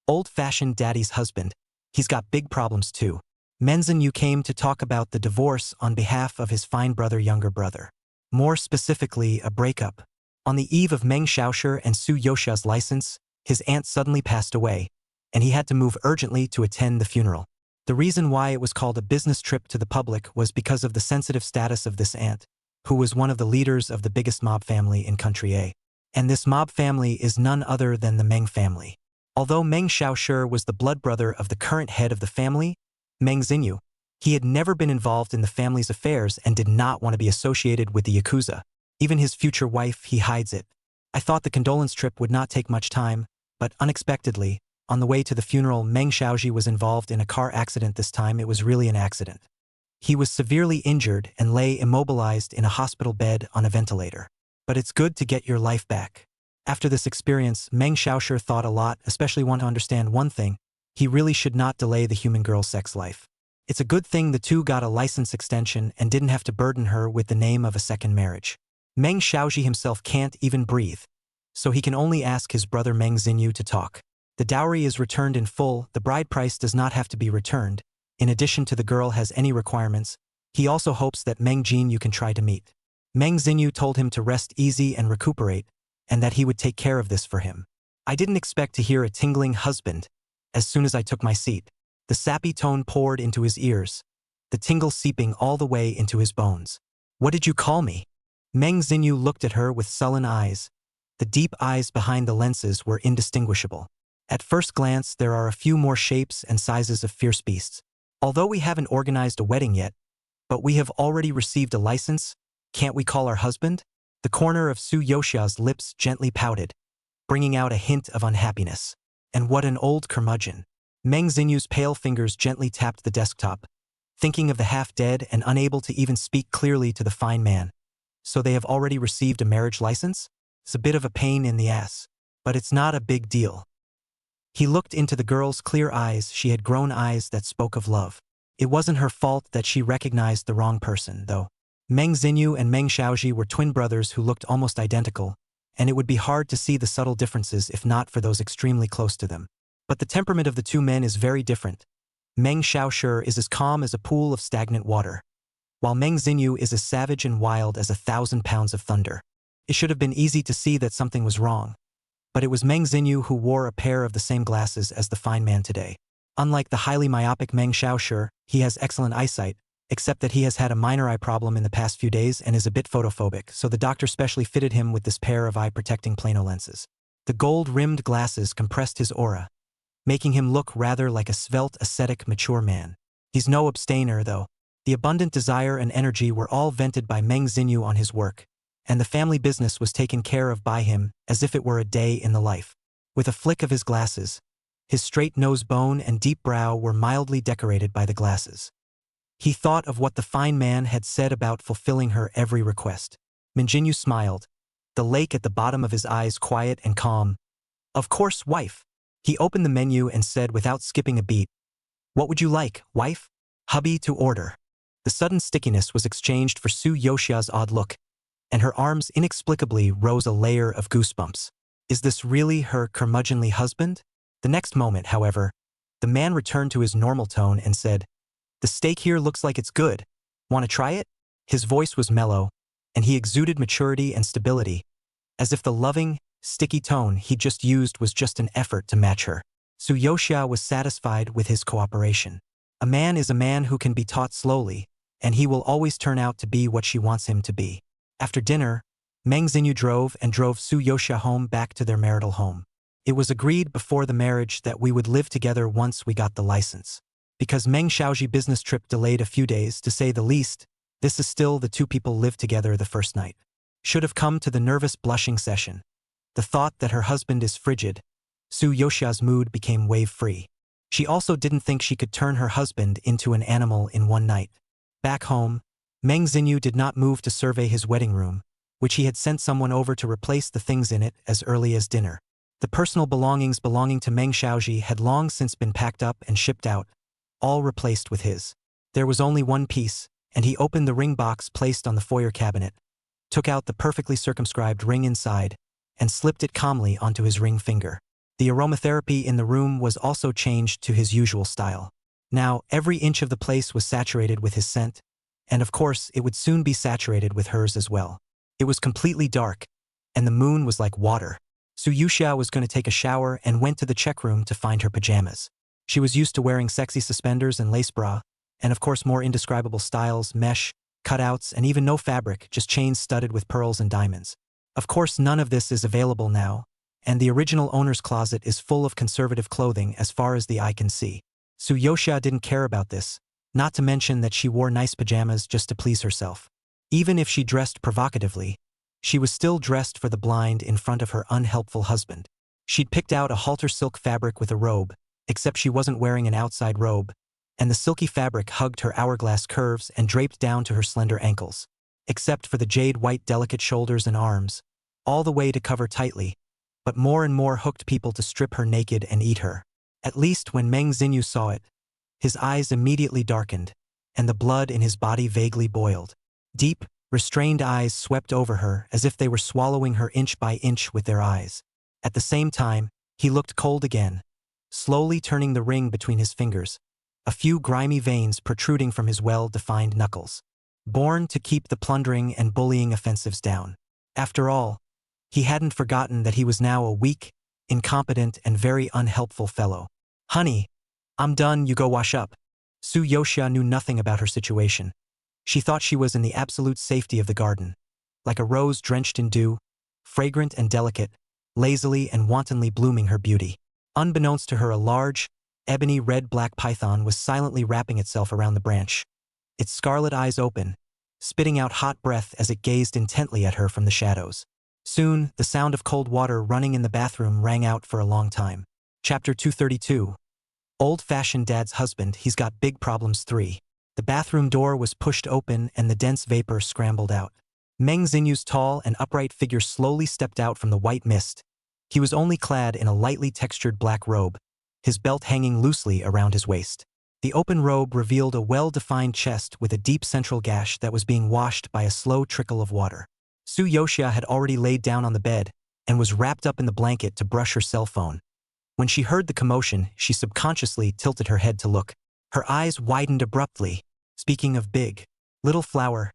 Old-fashioned daddy's husband. He's got big problems too. Meng Xinyu came to talk about the divorce on behalf of his fine brother, younger brother. More specifically, a breakup. On the eve of Meng Xiaoshi and Su Yoxia's license, his aunt suddenly passed away, and he had to move urgently to attend the funeral. The reason why it was called a business trip to the public was because of the sensitive status of this aunt, who was one of the leaders of the biggest mob family in Country A. And this mob family is none other than the Meng family. Although Meng Xiaoshi was the blood brother of the current head of the family, Meng Xinyu, he had never been involved in the family's affairs and did not want to be associated with the Yakuza. Even his future wife, he hides it. I thought the condolence trip would not take much time, but unexpectedly, on the way to the funeral, Meng Xiaoji was involved in a car accident. This time it was really an accident. He was severely injured and lay immobilized in a hospital bed on a ventilator. But it's good to get your life back. After this experience, Meng Xiaoshi thought a lot, especially want to understand one thing. He really should not delay the human girl's sex life. It's a good thing the two got a license extension and didn't have to burden her with the name of a second marriage. Meng Xiaoji himself can't even breathe, so he can only ask his brother Meng Xinyu to talk. The dowry is returned in full. The bride price does not have to be returned. In addition to the girl has any requirements, he also hopes that Meng Jinyu can try to meet. Meng Xinyu told him to rest easy and recuperate, and that he would take care of this for him. I didn't expect to hear a tingling husband as soon as I took my seat. The sappy tone poured into his ears, the tingle seeping all the way into his bones. What did you call me? Meng Xinyu looked at her with sullen eyes. The deep eyes behind the lenses were indistinguishable. At first glance, there are a few more shapes and sizes of fierce beasts. Although we haven't organized a wedding yet, but we have already received a license, can't we call our husband? The corner of Su Yoxia's lips gently pouted, bringing out a hint of unhappiness. And what an old curmudgeon. Meng Xinyu's pale fingers gently tapped the desktop, thinking of the half-dead and unable to even speak clearly to the fine man. So they have already received a marriage license? It's a bit of a pain in the ass, but it's not a big deal. He looked into the girl's clear eyes. She had grown eyes that spoke of love. It wasn't her fault that she recognized the wrong person, though. Meng Xinyu and Meng Xiaoji were twin brothers who looked almost identical, and it would be hard to see the subtle differences if not for those extremely close to them. But the temperament of the two men is very different. Meng Xiaoshi is as calm as a pool of stagnant water, while Meng Xinyu is as savage and wild as 1,000 pounds of thunder. It should have been easy to see that something was wrong. But it was Meng Xinyu who wore a pair of the same glasses as the fine man today. Unlike the highly myopic Meng Xiaoshe, he has excellent eyesight, except that he has had a minor eye problem in the past few days and is a bit photophobic, so the doctor specially fitted him with this pair of eye-protecting plano lenses. The gold-rimmed glasses compressed his aura, making him look rather like a svelte, ascetic, mature man. He's no abstainer, though. The abundant desire and energy were all vented by Meng Xinyu on his work, and the family business was taken care of by him as if it were a day in the life. With a flick of his glasses, his straight nose bone and deep brow were mildly decorated by the glasses. He thought of what the fine man had said about fulfilling her every request. Meng Xinyu smiled, the lake at the bottom of his eyes quiet and calm. "Of course, wife." He opened the menu and said without skipping a beat, "What would you like, wife?" "Hubby to order." The sudden stickiness was exchanged for Su Yoxia's odd look, and her arms inexplicably rose a layer of goosebumps. Is this really her curmudgeonly husband? The next moment, however, the man returned to his normal tone and said, "The steak here looks like it's good. Want to try it?" His voice was mellow, and he exuded maturity and stability, as if the loving, sticky tone he just used was just an effort to match her. Su Yoxia was satisfied with his cooperation. A man is a man who can be taught slowly, and he will always turn out to be what she wants him to be. After dinner, Meng Xinyu drove Su Yoxia home back to their marital home. It was agreed before the marriage that we would live together once we got the license. Because Meng Xiaoji's business trip delayed a few days, to say the least, this is still the two people lived together the first night. Should have come to the nervous blushing session. The thought that her husband is frigid, Su Yoxia's mood became wave-free. She also didn't think she could turn her husband into an animal in one night. Back home, Meng Xinyu did not move to survey his wedding room, which he had sent someone over to replace the things in it as early as dinner. The personal belongings belonging to Meng Xiaoji had long since been packed up and shipped out, all replaced with his. There was only one piece, and he opened the ring box placed on the foyer cabinet, took out the perfectly circumscribed ring inside, and slipped it calmly onto his ring finger. The aromatherapy in the room was also changed to his usual style. Now, every inch of the place was saturated with his scent, and of course, it would soon be saturated with hers as well. It was completely dark, and the moon was like water. Su Yoxia was going to take a shower and went to the check room to find her pajamas. She was used to wearing sexy suspenders and lace bra, and of course more indescribable styles, mesh, cutouts, and even no fabric, just chains studded with pearls and diamonds. Of course, none of this is available now, and the original owner's closet is full of conservative clothing as far as the eye can see. Su Yoxia didn't care about this, not to mention that she wore nice pajamas just to please herself. Even if she dressed provocatively, she was still dressed for the blind in front of her unhelpful husband. She'd picked out a halter silk fabric with a robe, except she wasn't wearing an outside robe, and the silky fabric hugged her hourglass curves and draped down to her slender ankles, except for the jade-white delicate shoulders and arms, all the way to cover tightly, but more and more hooked people to strip her naked and eat her. At least when Meng Xinyu saw it, his eyes immediately darkened, and the blood in his body vaguely boiled. Deep, restrained eyes swept over her as if they were swallowing her inch by inch with their eyes. At the same time, he looked cold again, slowly turning the ring between his fingers, a few grimy veins protruding from his well-defined knuckles. Born to keep the plundering and bullying offensives down. After all, he hadn't forgotten that he was now a weak, incompetent, and very unhelpful fellow. "Honey, I'm done, you go wash up." Su Yoxia knew nothing about her situation. She thought she was in the absolute safety of the garden, like a rose drenched in dew, fragrant and delicate, lazily and wantonly blooming her beauty. Unbeknownst to her, a large, ebony red-black python was silently wrapping itself around the branch, its scarlet eyes open, spitting out hot breath as it gazed intently at her from the shadows. Soon, the sound of cold water running in the bathroom rang out for a long time. Chapter 232. Old-fashioned dad's husband, he's got big problems 3. The bathroom door was pushed open and the dense vapor scrambled out. Meng Xinyu's tall and upright figure slowly stepped out from the white mist. He was only clad in a lightly textured black robe, his belt hanging loosely around his waist. The open robe revealed a well-defined chest with a deep central gash that was being washed by a slow trickle of water. Su Yoxia had already laid down on the bed and was wrapped up in the blanket to brush her cell phone. When she heard the commotion, she subconsciously tilted her head to look. Her eyes widened abruptly. Speaking of big, little flower.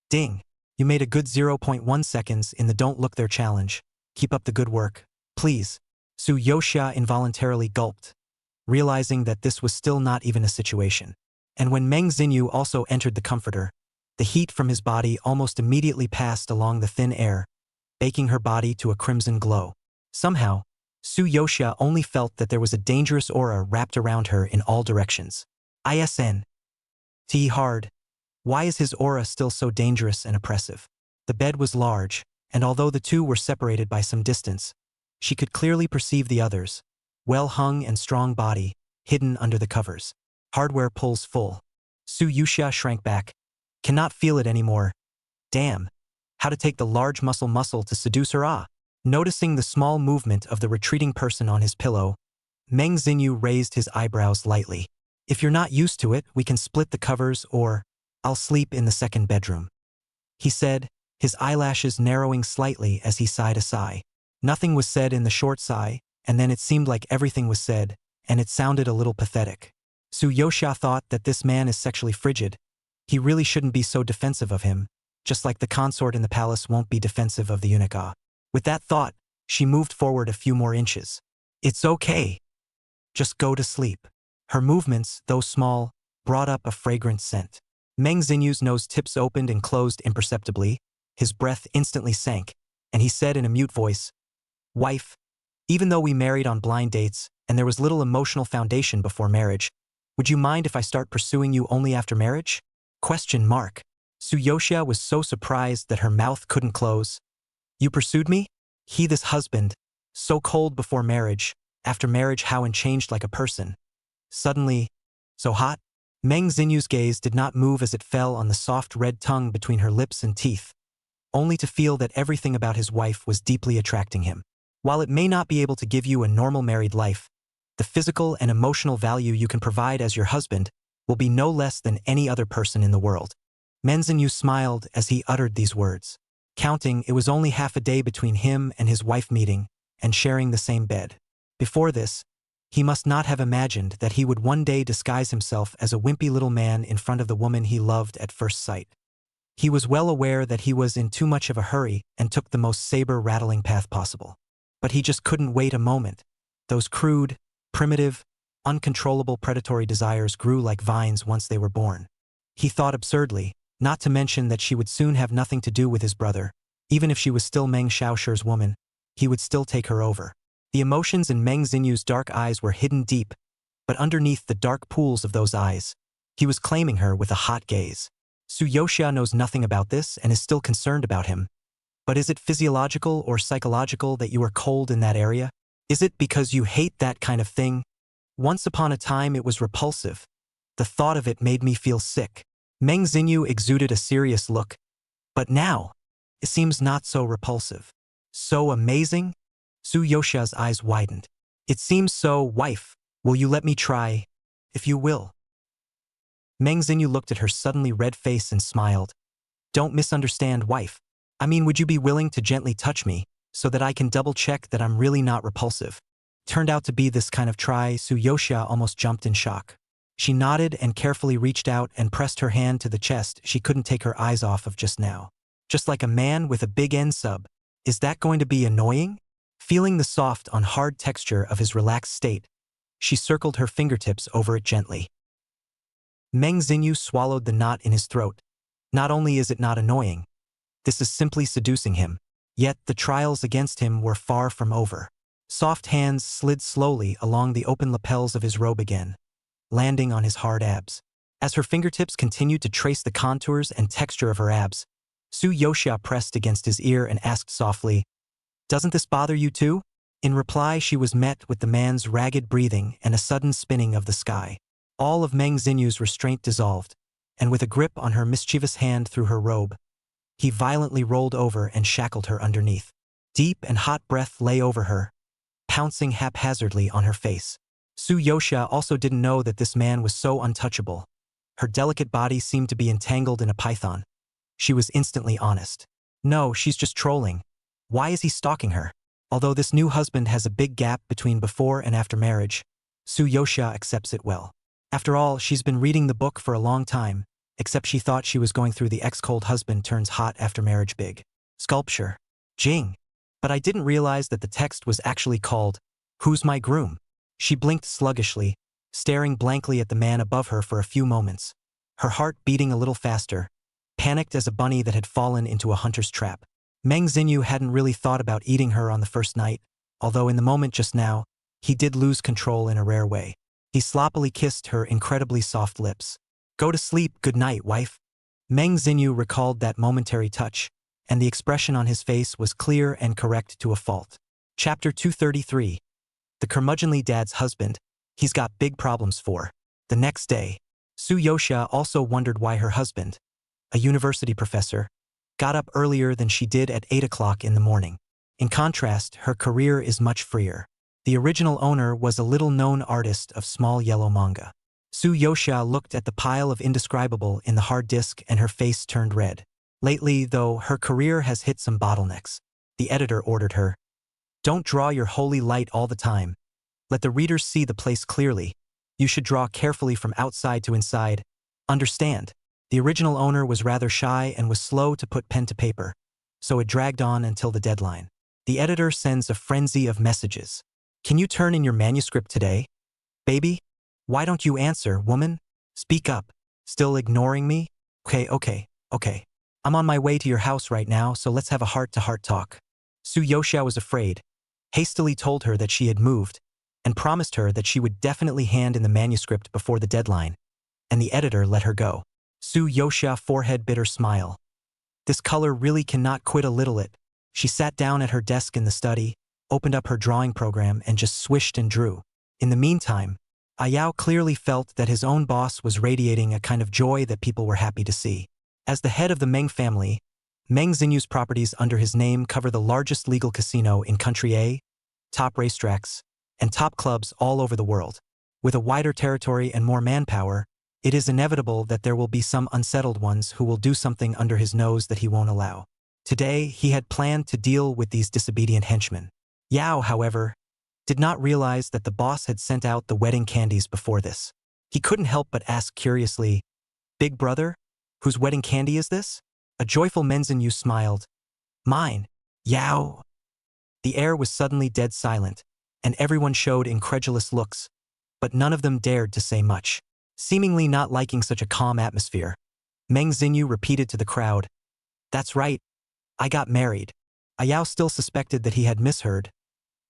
Ding. You made a good 0.1 seconds in the Don't Look There challenge. Keep up the good work. Please. Su Yoxia involuntarily gulped, realizing that this was still not even a situation. And when Meng Xinyu also entered the comforter, the heat from his body almost immediately passed along the thin air, baking her body to a crimson glow. Somehow, Su Yoxia only felt that there was a dangerous aura wrapped around her in all directions. ISN. T hard. Why is his aura still so dangerous and oppressive? The bed was large, and although the two were separated by some distance, she could clearly perceive the others. Well-hung and strong body, hidden under the covers. Hardware pulls full. Su Yoxia shrank back. Cannot feel it anymore. Damn. How to take the large muscle to seduce her? Noticing the small movement of the retreating person on his pillow, Meng Xinyu raised his eyebrows lightly. If you're not used to it, we can split the covers or I'll sleep in the second bedroom. He said, his eyelashes narrowing slightly as he sighed a sigh. Nothing was said in the short sigh, and then it seemed like everything was said, and it sounded a little pathetic. Su Yoxia thought that this man is sexually frigid. He really shouldn't be so defensive of him, just like the consort in the palace won't be defensive of the eunuch. With that thought, she moved forward a few more inches. It's okay. Just go to sleep. Her movements, though small, brought up a fragrant scent. Meng Xinyu's nose tips opened and closed imperceptibly, his breath instantly sank, and he said in a mute voice, Wife, even though we married on blind dates and there was little emotional foundation before marriage, would you mind if I start pursuing you only after marriage? ? Su Yoxia was so surprised that her mouth couldn't close. You pursued me? He, this husband, so cold before marriage, after marriage how and changed like a person. Suddenly, so hot? Meng Xinyu's gaze did not move as it fell on the soft red tongue between her lips and teeth, only to feel that everything about his wife was deeply attracting him. While it may not be able to give you a normal married life, the physical and emotional value you can provide as your husband will be no less than any other person in the world. Meng Xinyu smiled as he uttered these words. Counting, it was only half a day between him and his wife meeting and sharing the same bed. Before this, he must not have imagined that he would one day disguise himself as a wimpy little man in front of the woman he loved at first sight. He was well aware that he was in too much of a hurry and took the most saber-rattling path possible. But he just couldn't wait a moment. Those crude, primitive, uncontrollable predatory desires grew like vines once they were born. He thought absurdly, not to mention that she would soon have nothing to do with his brother. Even if she was still Meng Xiaoshi's woman, he would still take her over. The emotions in Meng Xinyu's dark eyes were hidden deep, but underneath the dark pools of those eyes, he was claiming her with a hot gaze. Su Yoxia knows nothing about this and is still concerned about him. But is it physiological or psychological that you are cold in that area? Is it because you hate that kind of thing? Once upon a time it was repulsive. The thought of it made me feel sick. Meng Xinyu exuded a serious look. But now, it seems not so repulsive. So amazing? Su Yoxia's eyes widened. It seems so, wife. Will you let me try? If you will. Meng Xinyu looked at her suddenly red face and smiled. Don't misunderstand, wife. I mean, would you be willing to gently touch me, so that I can double-check that I'm really not repulsive? Turned out to be this kind of try. Su Yoxia almost jumped in shock. She nodded and carefully reached out and pressed her hand to the chest she couldn't take her eyes off of just now. Just like a man with a big N sub. Is that going to be annoying? Feeling the soft on hard texture of his relaxed state, she circled her fingertips over it gently. Meng Xinyu swallowed the knot in his throat. Not only is it not annoying, this is simply seducing him. Yet the trials against him were far from over. Soft hands slid slowly along the open lapels of his robe again, landing on his hard abs. As her fingertips continued to trace the contours and texture of her abs, Su Yoxia pressed against his ear and asked softly, Doesn't this bother you too? In reply, she was met with the man's ragged breathing and a sudden spinning of the sky. All of Meng Xinyu's restraint dissolved, and with a grip on her mischievous hand through her robe, he violently rolled over and shackled her underneath. Deep and hot breath lay over her, pouncing haphazardly on her face. Su Yoxia also didn't know that this man was so untouchable. Her delicate body seemed to be entangled in a python. She was instantly honest. No, she's just trolling. Why is he stalking her? Although this new husband has a big gap between before and after marriage, Su Yoxia accepts it well. After all, she's been reading the book for a long time, except she thought she was going through the ex-cold husband turns hot after marriage big. Sculpture. Jing. But I didn't realize that the text was actually called, Who's My Groom? She blinked sluggishly, staring blankly at the man above her for a few moments, her heart beating a little faster, panicked as a bunny that had fallen into a hunter's trap. Meng Xinyu hadn't really thought about eating her on the first night, although in the moment just now, he did lose control in a rare way. He sloppily kissed her incredibly soft lips. Go to sleep, good night, wife. Meng Xinyu recalled that momentary touch, and the expression on his face was clear and correct to a fault. Chapter 233. The curmudgeonly dad's husband. He's got big problems for. The next day, Su Yoxia also wondered why her husband, a university professor, got up earlier than she did at 8 o'clock in the morning. In contrast, her career is much freer. The original owner was a little-known artist of small yellow manga. Su Yoxia looked at the pile of indescribable in the hard disk and her face turned red. Lately, though, her career has hit some bottlenecks. The editor ordered her. Don't draw your holy light all the time. Let the readers see the place clearly. You should draw carefully from outside to inside. Understand? The original owner was rather shy and was slow to put pen to paper, so it dragged on until the deadline. The editor sends a frenzy of messages. Can you turn in your manuscript today? Baby? Why don't you answer, woman? Speak up. Still ignoring me? Okay. I'm on my way to your house right now, so let's have a heart-to-heart talk. Su Yoxia was afraid, hastily told her that she had moved, and promised her that she would definitely hand in the manuscript before the deadline, and the editor let her go. Su Yoxia forehead bitter smile. This color really cannot quit a little it. She sat down at her desk in the study, opened up her drawing program and just swished and drew. In the meantime, Ayao clearly felt that his own boss was radiating a kind of joy that people were happy to see. As the head of the Meng family, Meng Xinyu's properties under his name cover the largest legal casino in Country A, top racetracks, and top clubs all over the world. With a wider territory and more manpower, it is inevitable that there will be some unsettled ones who will do something under his nose that he won't allow. Today, he had planned to deal with these disobedient henchmen. Yao, however, did not realize that the boss had sent out the wedding candies before this. He couldn't help but ask curiously, Big brother? Whose wedding candy is this? A joyful Meng Xinyu smiled. Mine. Yao. The air was suddenly dead silent, and everyone showed incredulous looks, but none of them dared to say much. Seemingly not liking such a calm atmosphere, Meng Xinyu repeated to the crowd, That's right. I got married. Ayao still suspected that he had misheard.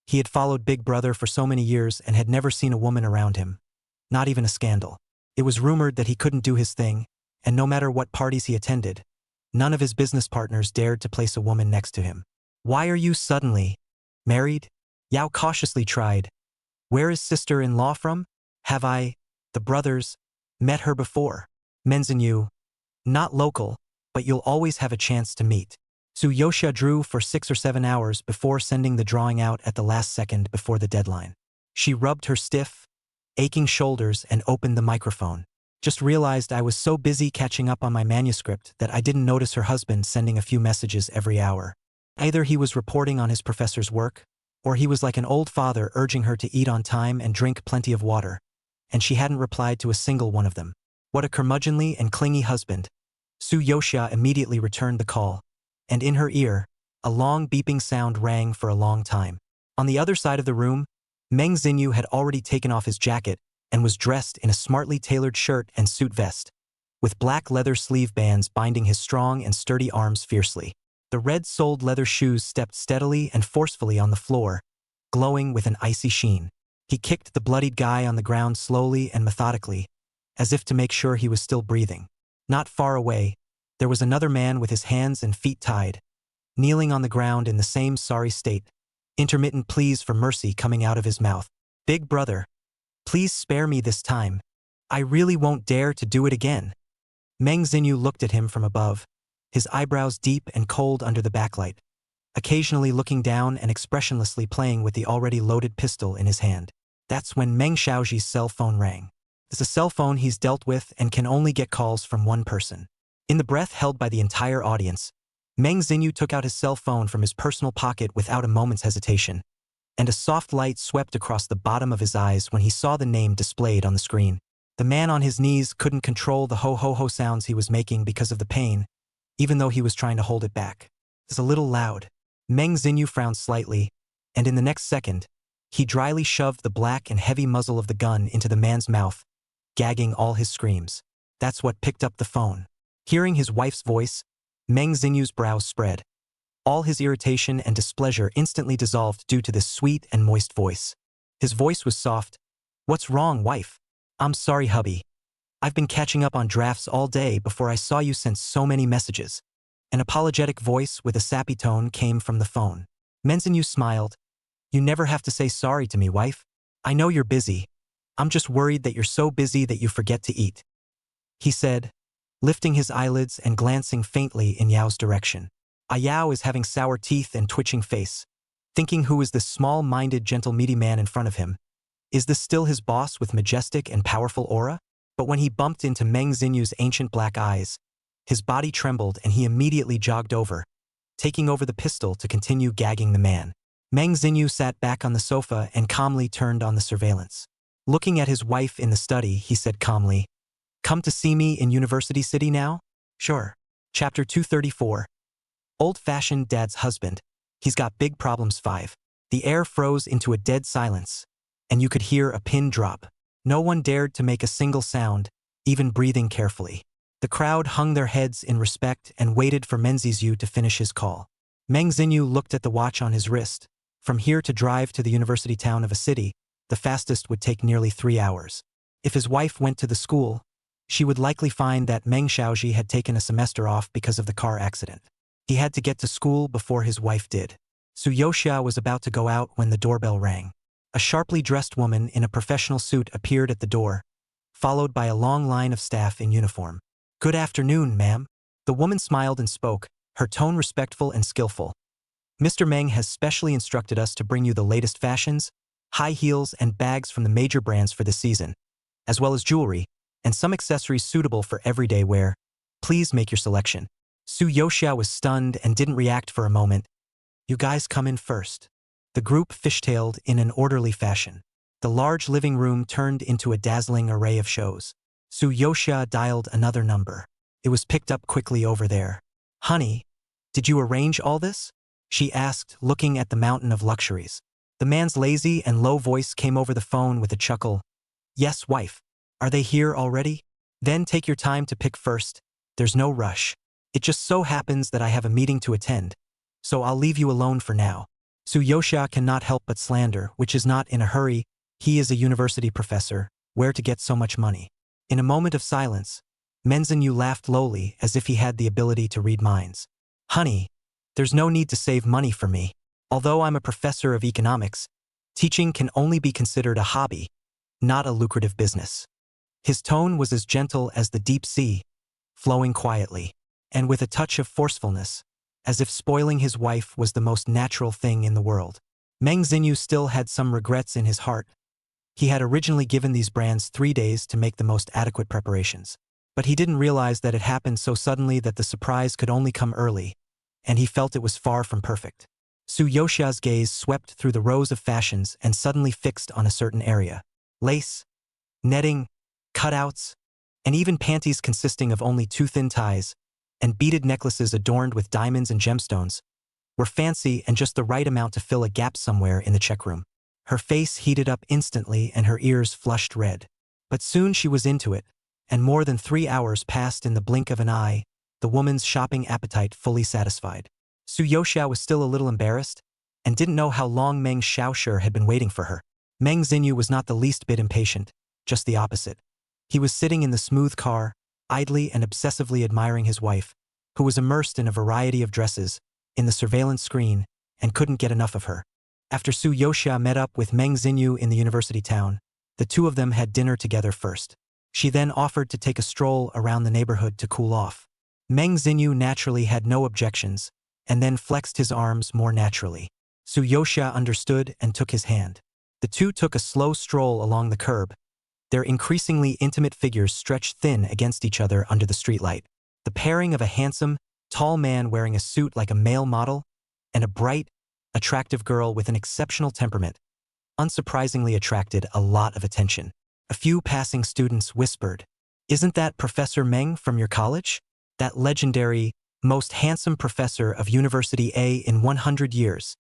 He had followed Big Brother for so many years and had never seen a woman around him. Not even a scandal. It was rumored that he couldn't do his thing, and no matter what parties he attended, none of his business partners dared to place a woman next to him. Why are you suddenly married? Yao cautiously tried. Where is sister-in-law from? Have I, the brothers, met her before? Meng Xinyu. Not local, but you'll always have a chance to meet. Su Yoxia drew for 6 or 7 hours before sending the drawing out at the last second before the deadline. She rubbed her stiff, aching shoulders and opened the microphone. Just realized I was so busy catching up on my manuscript that I didn't notice her husband sending a few messages every hour. Either he was reporting on his professor's work, or he was like an old father urging her to eat on time and drink plenty of water, and she hadn't replied to a single one of them. What a curmudgeonly and clingy husband. Su Yoxia immediately returned the call, and in her ear, a long beeping sound rang for a long time. On the other side of the room, Meng Xinyu had already taken off his jacket and was dressed in a smartly tailored shirt and suit vest, with black leather sleeve bands binding his strong and sturdy arms fiercely. The red-soled leather shoes stepped steadily and forcefully on the floor, glowing with an icy sheen. He kicked the bloodied guy on the ground slowly and methodically, as if to make sure he was still breathing. Not far away, there was another man with his hands and feet tied, kneeling on the ground in the same sorry state, intermittent pleas for mercy coming out of his mouth. Big brother, please spare me this time. I really won't dare to do it again. Meng Xinyu looked at him from above, his eyebrows deep and cold under the backlight, occasionally looking down and expressionlessly playing with the already loaded pistol in his hand. That's when Meng Xiaoji's cell phone rang. It's a cell phone he's dealt with and can only get calls from one person. In the breath held by the entire audience, Meng Xinyu took out his cell phone from his personal pocket without a moment's hesitation, and a soft light swept across the bottom of his eyes when he saw the name displayed on the screen. The man on his knees couldn't control the ho-ho-ho sounds he was making because of the pain, even though he was trying to hold it back. It's a little loud. Meng Xinyu frowned slightly, and in the next second, he dryly shoved the black and heavy muzzle of the gun into the man's mouth, gagging all his screams. That's what picked up the phone. Hearing his wife's voice, Meng Xinyu's brows spread. All his irritation and displeasure instantly dissolved due to this sweet and moist voice. His voice was soft. "What's wrong, wife?" "I'm sorry, hubby. I've been catching up on drafts all day before I saw you send so many messages." An apologetic voice with a sappy tone came from the phone. Meng Xinyu smiled. "You never have to say sorry to me, wife. I know you're busy. I'm just worried that you're so busy that you forget to eat," he said, lifting his eyelids and glancing faintly in Yao's direction. Yao is having sour teeth and twitching face, thinking who is this small-minded, gentle, meaty man in front of him. Is this still his boss with majestic and powerful aura? But when he bumped into Meng Xinyu's ancient black eyes, his body trembled and he immediately jogged over, taking over the pistol to continue gagging the man. Meng Xinyu sat back on the sofa and calmly turned on the surveillance. Looking at his wife in the study, he said calmly, "Come to see me in University City now?" "Sure." Chapter 234. Old-fashioned dad's husband. He's got big problems 5. The air froze into a dead silence, and you could hear a pin drop. No one dared to make a single sound, even breathing carefully. The crowd hung their heads in respect and waited for Meng Xinyu to finish his call. Meng Xinyu looked at the watch on his wrist. From here to drive to the university town of a city, the fastest would take nearly 3 hours. If his wife went to the school, she would likely find that Meng Xiaoji had taken a semester off because of the car accident. He had to get to school before his wife did. Su Yoxia was about to go out when the doorbell rang. A sharply dressed woman in a professional suit appeared at the door, followed by a long line of staff in uniform. "Good afternoon, ma'am." The woman smiled and spoke, her tone respectful and skillful. "Mr. Meng has specially instructed us to bring you the latest fashions, high heels and bags from the major brands for this season, as well as jewelry, and some accessories suitable for everyday wear. Please make your selection." Su Yoxia was stunned and didn't react for a moment. "You guys come in first." The group fishtailed in an orderly fashion. The large living room turned into a dazzling array of shows. Su Yoxia dialed another number. It was picked up quickly over there. "Honey, did you arrange all this?" she asked, looking at the mountain of luxuries. The man's lazy and low voice came over the phone with a chuckle. "Yes, wife. Are they here already? Then take your time to pick first. There's no rush. It just so happens that I have a meeting to attend, so I'll leave you alone for now." Su Yoxia cannot help but slander, which is not in a hurry. He is a university professor. Where to get so much money? In a moment of silence, Meng Xinyu laughed lowly as if he had the ability to read minds. "Honey, there's no need to save money for me. Although I'm a professor of economics, teaching can only be considered a hobby, not a lucrative business." His tone was as gentle as the deep sea, flowing quietly, and with a touch of forcefulness, as if spoiling his wife was the most natural thing in the world. Meng Xinyu still had some regrets in his heart. He had originally given these brands 3 days to make the most adequate preparations. But he didn't realize that it happened so suddenly that the surprise could only come early, and he felt it was far from perfect. Su Yoxia's gaze swept through the rows of fashions and suddenly fixed on a certain area. Lace, netting, cutouts, and even panties consisting of only 2 thin ties, and beaded necklaces adorned with diamonds and gemstones, were fancy and just the right amount to fill a gap somewhere in the check room. Her face heated up instantly and her ears flushed red. But soon she was into it, and more than 3 hours passed in the blink of an eye, the woman's shopping appetite fully satisfied. Su Yoxia was still a little embarrassed, and didn't know how long Meng Xiaoshi had been waiting for her. Meng Xinyu was not the least bit impatient, just the opposite. He was sitting in the smooth car, idly and obsessively admiring his wife, who was immersed in a variety of dresses, in the surveillance screen, and couldn't get enough of her. After Su Yoxia met up with Meng Xinyu in the university town, the two of them had dinner together first. She then offered to take a stroll around the neighborhood to cool off. Meng Xinyu naturally had no objections, and then flexed his arms more naturally. Su Yoxia understood and took his hand. The two took a slow stroll along the curb, their increasingly intimate figures stretched thin against each other under the streetlight. The pairing of a handsome, tall man wearing a suit like a male model, and a bright, attractive girl with an exceptional temperament, unsurprisingly attracted a lot of attention. A few passing students whispered, "Isn't that Professor Meng from your college? That legendary, Most handsome professor of University A in 100 years.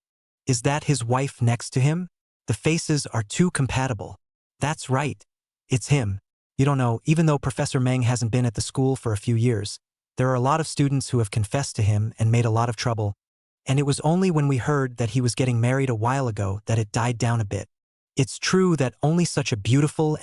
Is that his wife next to him? The faces are too compatible. That's right. It's him. You don't know, even though Professor Meng hasn't been at the school for a few years, there are a lot of students who have confessed to him and made a lot of trouble. And it was only when we heard that he was getting married a while ago that it died down a bit. It's true that only such a beautiful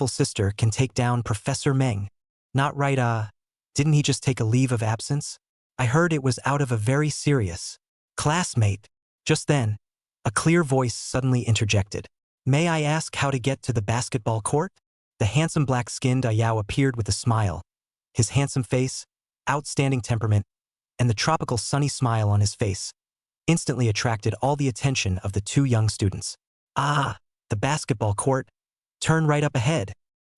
sister can take down Professor Meng. Not right, didn't he just take a leave of absence? I heard it was out of a very serious classmate. Just then, a clear voice suddenly interjected. May I ask how to get to the basketball court? The handsome black-skinned Ayao appeared with a smile. His handsome face, outstanding temperament, and the tropical sunny smile on his face instantly attracted all the attention of the two young students. Ah, the basketball court. Turn right up ahead.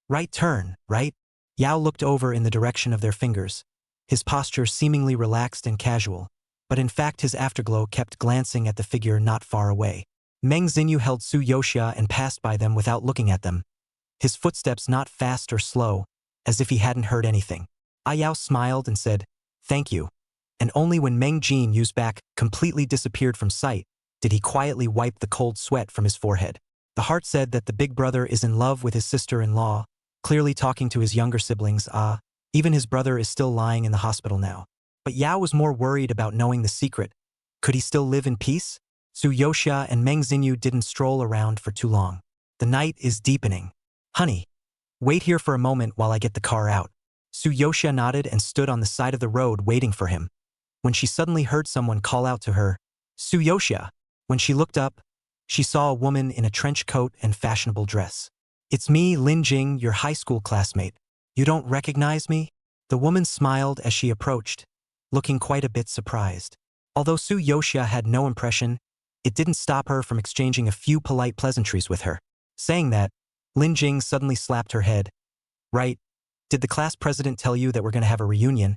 Right turn, right? Yao looked over in the direction of their fingers, his posture seemingly relaxed and casual, but in fact his afterglow kept glancing at the figure not far away. Meng Xinyu held Su Yoxia and passed by them without looking at them, his footsteps not fast or slow, as if he hadn't heard anything. Ayao smiled and said, "Thank you." And only when Meng Jin Yu's back completely disappeared from sight did he quietly wipe the cold sweat from his forehead. The heart said that the big brother is in love with his sister-in-law, clearly talking to his younger siblings. Even his brother is still lying in the hospital now. But Yao was more worried about knowing the secret. Could he still live in peace? Su Yoxia and Meng Xinyu didn't stroll around for too long. The night is deepening. Honey, wait here for a moment while I get the car out. Su Yoxia nodded and stood on the side of the road waiting for him. When she suddenly heard someone call out to her, Su Yoxia. When she looked up, she saw a woman in a trench coat and fashionable dress. It's me, Lin Jing, your high school classmate. You don't recognize me? The woman smiled as she approached, looking quite a bit surprised. Although Su Yoxia had no impression, it didn't stop her from exchanging a few polite pleasantries with her. Saying that, Lin Jing suddenly slapped her head. Right, did the class president tell you that we're going to have a reunion?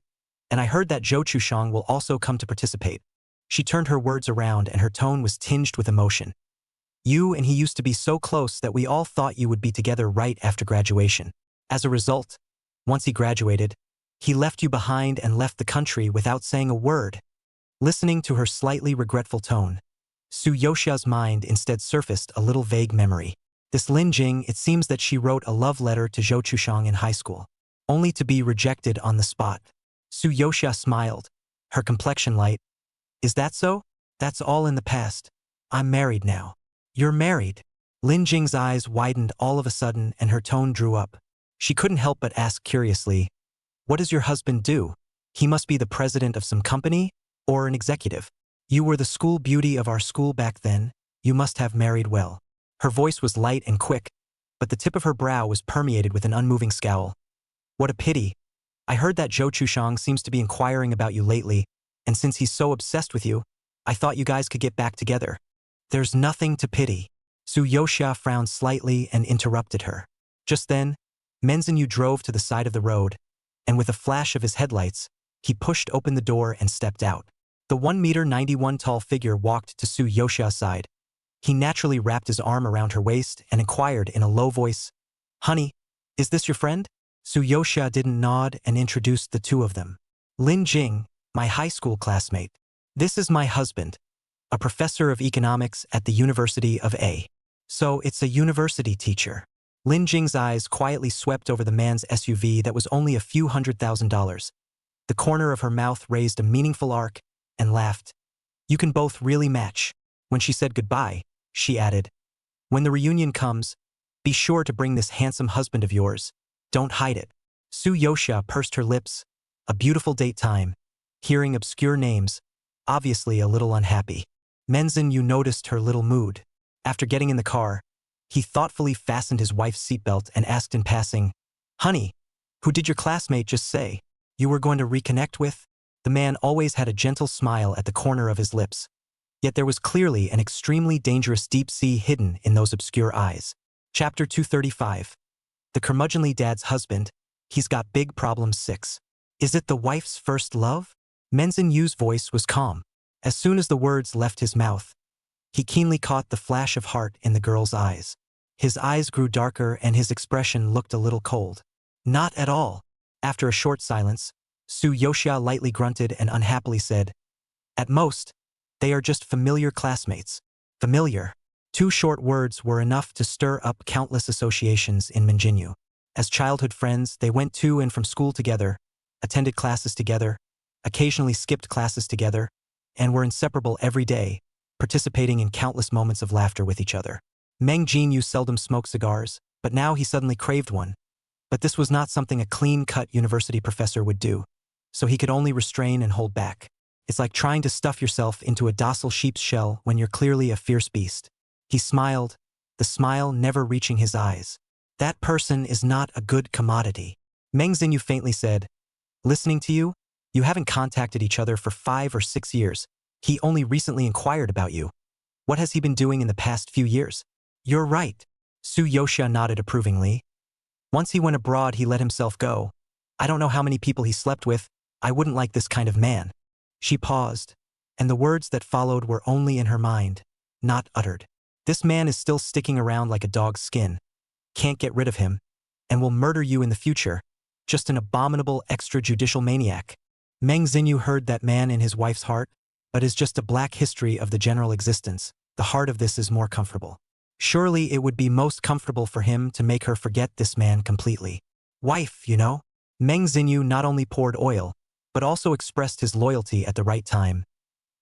And I heard that Zhou Chushang will also come to participate. She turned her words around and her tone was tinged with emotion. You and he used to be so close that we all thought you would be together right after graduation. As a result, once he graduated, he left you behind and left the country without saying a word. Listening to her slightly regretful tone, Su Yoxia's mind instead surfaced a little vague memory. This Lin Jing, it seems that she wrote a love letter to Zhou Chushang in high school, only to be rejected on the spot. Su Yoxia smiled, her complexion light. Is that so? That's all in the past. I'm married now. You're married? Lin Jing's eyes widened all of a sudden and her tone drew up. She couldn't help but ask curiously, what does your husband do? He must be the president of some company or an executive. You were the school beauty of our school back then. You must have married well. Her voice was light and quick, but the tip of her brow was permeated with an unmoving scowl. What a pity. I heard that Zhou Chushang seems to be inquiring about you lately, and since he's so obsessed with you, I thought you guys could get back together. There's nothing to pity. Su Yoxia frowned slightly and interrupted her. Just then, Meng Xinyu drove to the side of the road, and with a flash of his headlights, he pushed open the door and stepped out. The 1-meter-91 tall figure walked to Su Yoxia's side. He naturally wrapped his arm around her waist and inquired in a low voice, Honey, is this your friend? Su Yoxia didn't nod and introduced the two of them. Lin Jing, my high school classmate. This is my husband, a professor of economics at the University of A. So it's a university teacher. Lin Jing's eyes quietly swept over the man's SUV that was only a few $100,000. The corner of her mouth raised a meaningful arc and laughed. You can both really match. When she said goodbye, she added, when the reunion comes, be sure to bring this handsome husband of yours. Don't hide it. Su Yoxia pursed her lips. A beautiful date time. Hearing obscure names, obviously a little unhappy. Meng Xinyu noticed her little mood. After getting in the car, he thoughtfully fastened his wife's seatbelt and asked in passing, Honey, who did your classmate just say you were going to reconnect with? The man always had a gentle smile at the corner of his lips. Yet there was clearly an extremely dangerous deep sea hidden in those obscure eyes. Chapter 235. The curmudgeonly dad's husband. He's got big problems 6. Is it the wife's first love? Meng Xinyu's voice was calm. As soon as the words left his mouth, he keenly caught the flash of heart in the girl's eyes. His eyes grew darker and his expression looked a little cold. Not at all. After a short silence, Su Yoxia lightly grunted and unhappily said, "At most, they are just familiar classmates." Familiar. Two short words were enough to stir up countless associations in Manjinyu. As childhood friends, they went to and from school together, attended classes together, occasionally skipped classes together, and were inseparable every day, participating in countless moments of laughter with each other. Meng Jinyu seldom smoked cigars, but now he suddenly craved one. But this was not something a clean-cut university professor would do, so he could only restrain and hold back. It's like trying to stuff yourself into a docile sheep's shell when you're clearly a fierce beast. He smiled, the smile never reaching his eyes. "That person is not a good commodity." Meng Xinyu faintly said, "Listening to you, you haven't contacted each other for 5 or 6 years. He only recently inquired about you. What has he been doing in the past few years?" "You're right." Su Yoxia nodded approvingly. "Once he went abroad, he let himself go. I don't know how many people he slept with. I wouldn't like this kind of man." She paused, and the words that followed were only in her mind, not uttered. "This man is still sticking around like a dog's skin. Can't get rid of him, and will murder you in the future. Just an abominable extrajudicial maniac." Meng Xinyu heard that man in his wife's heart, but is just a black history of the general existence. The heart of this is more comfortable. Surely it would be most comfortable for him to make her forget this man completely. Wife, you know? Meng Xinyu not only poured oil, but also expressed his loyalty at the right time.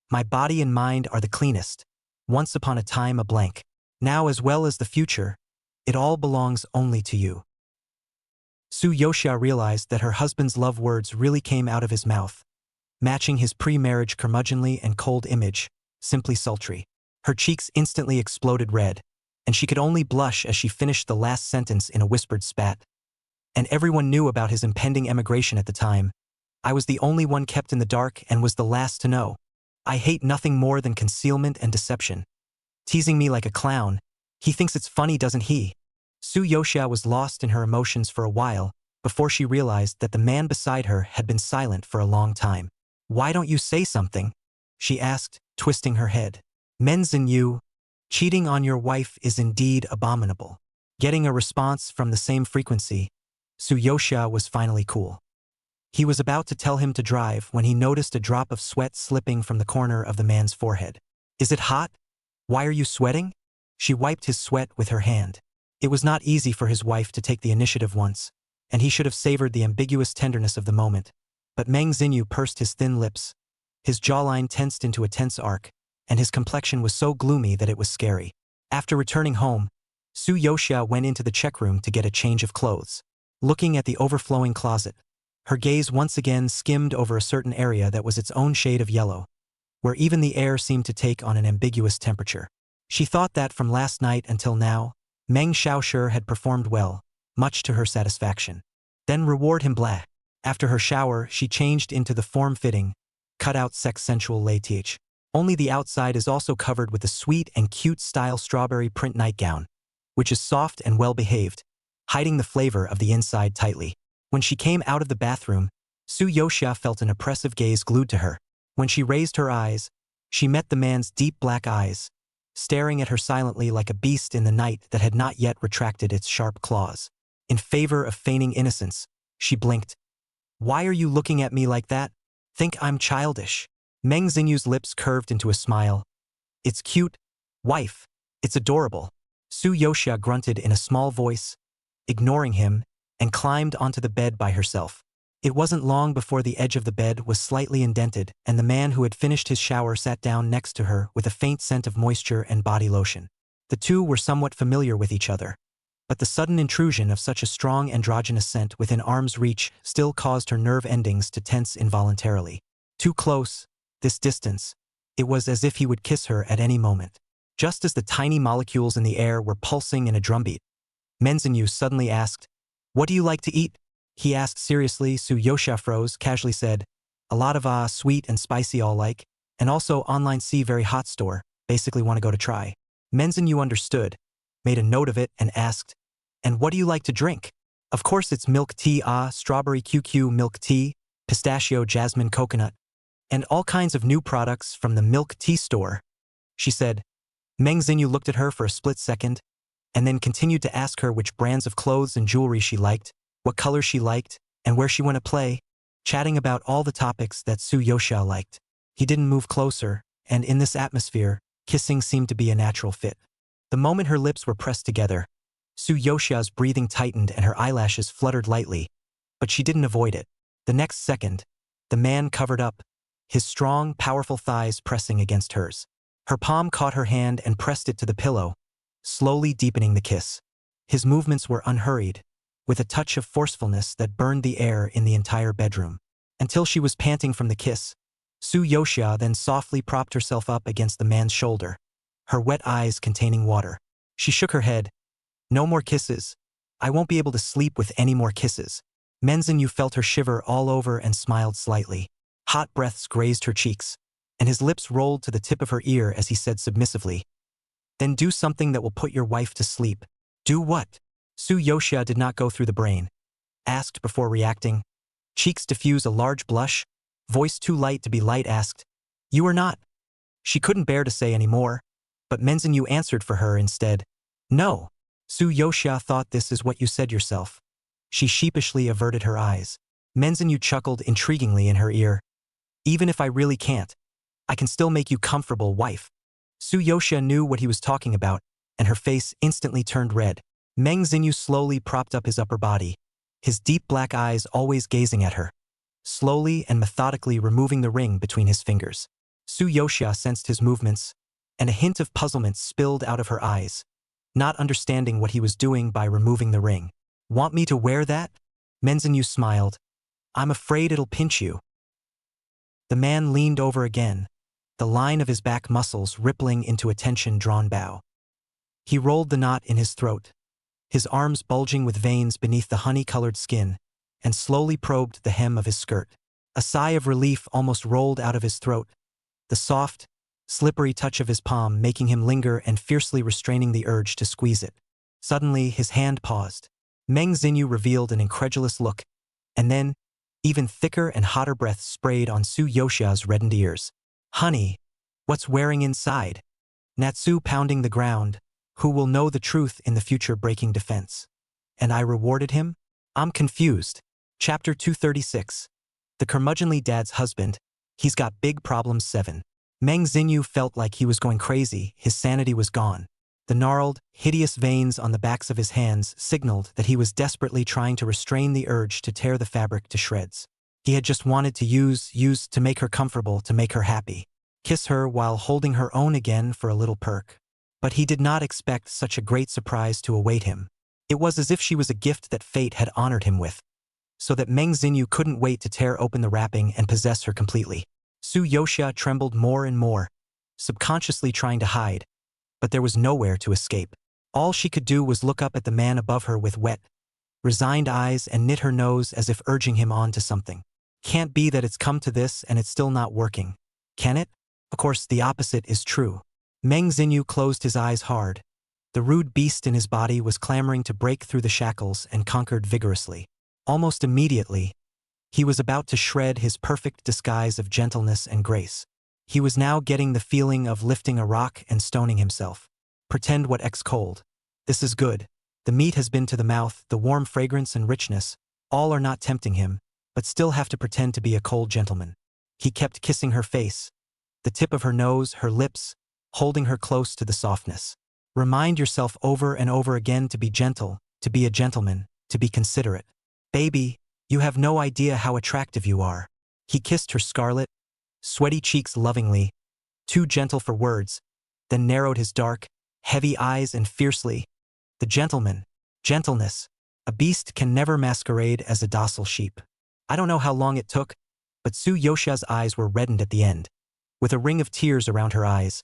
"My body and mind are the cleanest. Once upon a time a blank. Now as well as the future, it all belongs only to you." Su Yoxia realized that her husband's love words really came out of his mouth, matching his pre-marriage curmudgeonly and cold image, simply sultry. Her cheeks instantly exploded red, and she could only blush as she finished the last sentence in a whispered spat. "And everyone knew about his impending emigration at the time. I was the only one kept in the dark and was the last to know. I hate nothing more than concealment and deception. Teasing me like a clown. He thinks it's funny, doesn't he?" Su Yoxia was lost in her emotions for a while before she realized that the man beside her had been silent for a long time. "Why don't you say something?" she asked, twisting her head. "Men Xinyu, cheating on your wife is indeed abominable." Getting a response from the same frequency, Su Yoxia was finally cool. He was about to tell him to drive when he noticed a drop of sweat slipping from the corner of the man's forehead. "Is it hot? Why are you sweating?" She wiped his sweat with her hand. It was not easy for his wife to take the initiative once, and he should have savored the ambiguous tenderness of the moment. But Meng Xinyu pursed his thin lips. His jawline tensed into a tense arc, and his complexion was so gloomy that it was scary. After returning home, Su Yoxia went into the check room to get a change of clothes. Looking at the overflowing closet, her gaze once again skimmed over a certain area that was its own shade of yellow, where even the air seemed to take on an ambiguous temperature. She thought that from last night until now, Meng Xiaoshi had performed well, much to her satisfaction. Then reward him blah. After her shower, she changed into the form-fitting, cut-out sex-sensual latex. Only the outside is also covered with a sweet and cute-style strawberry print nightgown, which is soft and well-behaved, hiding the flavor of the inside tightly. When she came out of the bathroom, Su Yoxia felt an oppressive gaze glued to her. When she raised her eyes, she met the man's deep black eyes, staring at her silently like a beast in the night that had not yet retracted its sharp claws. In favor of feigning innocence, she blinked. "Why are you looking at me like that? Think I'm childish?" Meng Xinyu's lips curved into a smile. "It's cute, wife. It's adorable." Su Yoxia grunted in a small voice, ignoring him, and climbed onto the bed by herself. It wasn't long before the edge of the bed was slightly indented and the man who had finished his shower sat down next to her with a faint scent of moisture and body lotion. The two were somewhat familiar with each other, but the sudden intrusion of such a strong androgynous scent within arm's reach still caused her nerve endings to tense involuntarily. Too close, this distance, it was as if he would kiss her at any moment. Just as the tiny molecules in the air were pulsing in a drumbeat, Meng Xinyu suddenly asked, "What do you like to eat?" He asked seriously. Su Yoxia froze, casually said, "A lot of sweet and spicy all like, and also online see very hot store, basically want to go to try." Meng Xinyu understood, made a note of it and asked, "And what do you like to drink?" "Of course it's milk tea, strawberry QQ milk tea, pistachio jasmine coconut, and all kinds of new products from the milk tea store," she said. Meng Xinyu looked at her for a split second, and then continued to ask her which brands of clothes and jewelry she liked, what colors she liked, and where she went to play. chatting about all the topics that Su Yoxia liked. He didn't move closer, and in this atmosphere, kissing seemed to be a natural fit. The moment her lips were pressed together, Su Yoxia's breathing tightened and her eyelashes fluttered lightly, but she didn't avoid it. The next second, the man covered up, his strong, powerful thighs pressing against hers. Her palm caught her hand and pressed it to the pillow, slowly deepening the kiss. His movements were unhurried, with a touch of forcefulness that burned the air in the entire bedroom. Until she was panting from the kiss, Su Yoxia then softly propped herself up against the man's shoulder, her wet eyes containing water. She shook her head. No more kisses. I won't be able to sleep with any more kisses. Manzanyu felt her shiver all over and smiled slightly. Hot breaths grazed her cheeks, and his lips rolled to the tip of her ear as he said submissively, "Then do something that will put your wife to sleep." "Do what?" Su Yoxia did not go through the brain. Asked before reacting. Cheeks diffuse a large blush, voice too light to be light asked, "You are not?" She couldn't bear to say any more, but Manzanyu answered for her instead, "No." Su Yoxia thought this is what you said yourself. She sheepishly averted her eyes. Manzanyu chuckled intriguingly in her ear. "Even if I really can't, I can still make you comfortable, wife." Su Yoxia knew what he was talking about, and her face instantly turned red. Meng Xinyu slowly propped up his upper body, his deep black eyes always gazing at her, slowly and methodically removing the ring between his fingers. Su Yoxia sensed his movements, and a hint of puzzlement spilled out of her eyes, not understanding what he was doing by removing the ring. "Want me to wear that?" Meng Xinyu smiled. "I'm afraid it'll pinch you." The man leaned over again, the line of his back muscles rippling into a tension-drawn bow. He rolled the knot in his throat, his arms bulging with veins beneath the honey-colored skin, and slowly probed the hem of his skirt. A sigh of relief almost rolled out of his throat, the soft, slippery touch of his palm making him linger and fiercely restraining the urge to squeeze it. Suddenly, his hand paused. Meng Xinyu revealed an incredulous look, and then, even thicker and hotter breaths sprayed on Su Yoxia's reddened ears. "Honey, what's wearing inside?" Natsu pounding the ground, "Who will know the truth in the future breaking defense?" "And I rewarded him?" "I'm confused." Chapter 236. The curmudgeonly dad's husband. He's got big problems 7. Meng Xinyu felt like he was going crazy, his sanity was gone. The gnarled, hideous veins on the backs of his hands signaled that he was desperately trying to restrain the urge to tear the fabric to shreds. He had just wanted to use to make her comfortable, to make her happy. Kiss her while holding her own again for a little perk. But he did not expect such a great surprise to await him. It was as if she was a gift that fate had honored him with, so that Meng Xinyu couldn't wait to tear open the wrapping and possess her completely. Su Yoxia trembled more and more, subconsciously trying to hide, but there was nowhere to escape. All she could do was look up at the man above her with wet, resigned eyes and knit her nose as if urging him on to something. Can't be that it's come to this and it's still not working, can it? Of course, the opposite is true. Meng Xinyu closed his eyes hard. The rude beast in his body was clamoring to break through the shackles and conquered vigorously. Almost immediately, he was about to shred his perfect disguise of gentleness and grace. He was now getting the feeling of lifting a rock and stoning himself. Pretend what X cold. This is good. The meat has been to the mouth, the warm fragrance and richness, all are not tempting him, but still have to pretend to be a cold gentleman. He kept kissing her face, the tip of her nose, her lips, holding her close to the softness. Remind yourself over and over again to be gentle, to be a gentleman, to be considerate. Baby, you have no idea how attractive you are. He kissed her scarlet, sweaty cheeks lovingly, too gentle for words, then narrowed his dark, heavy eyes and fiercely. The gentleman, gentleness, a beast can never masquerade as a docile sheep. I don't know how long it took, but Su Yoxia's eyes were reddened at the end, with a ring of tears around her eyes,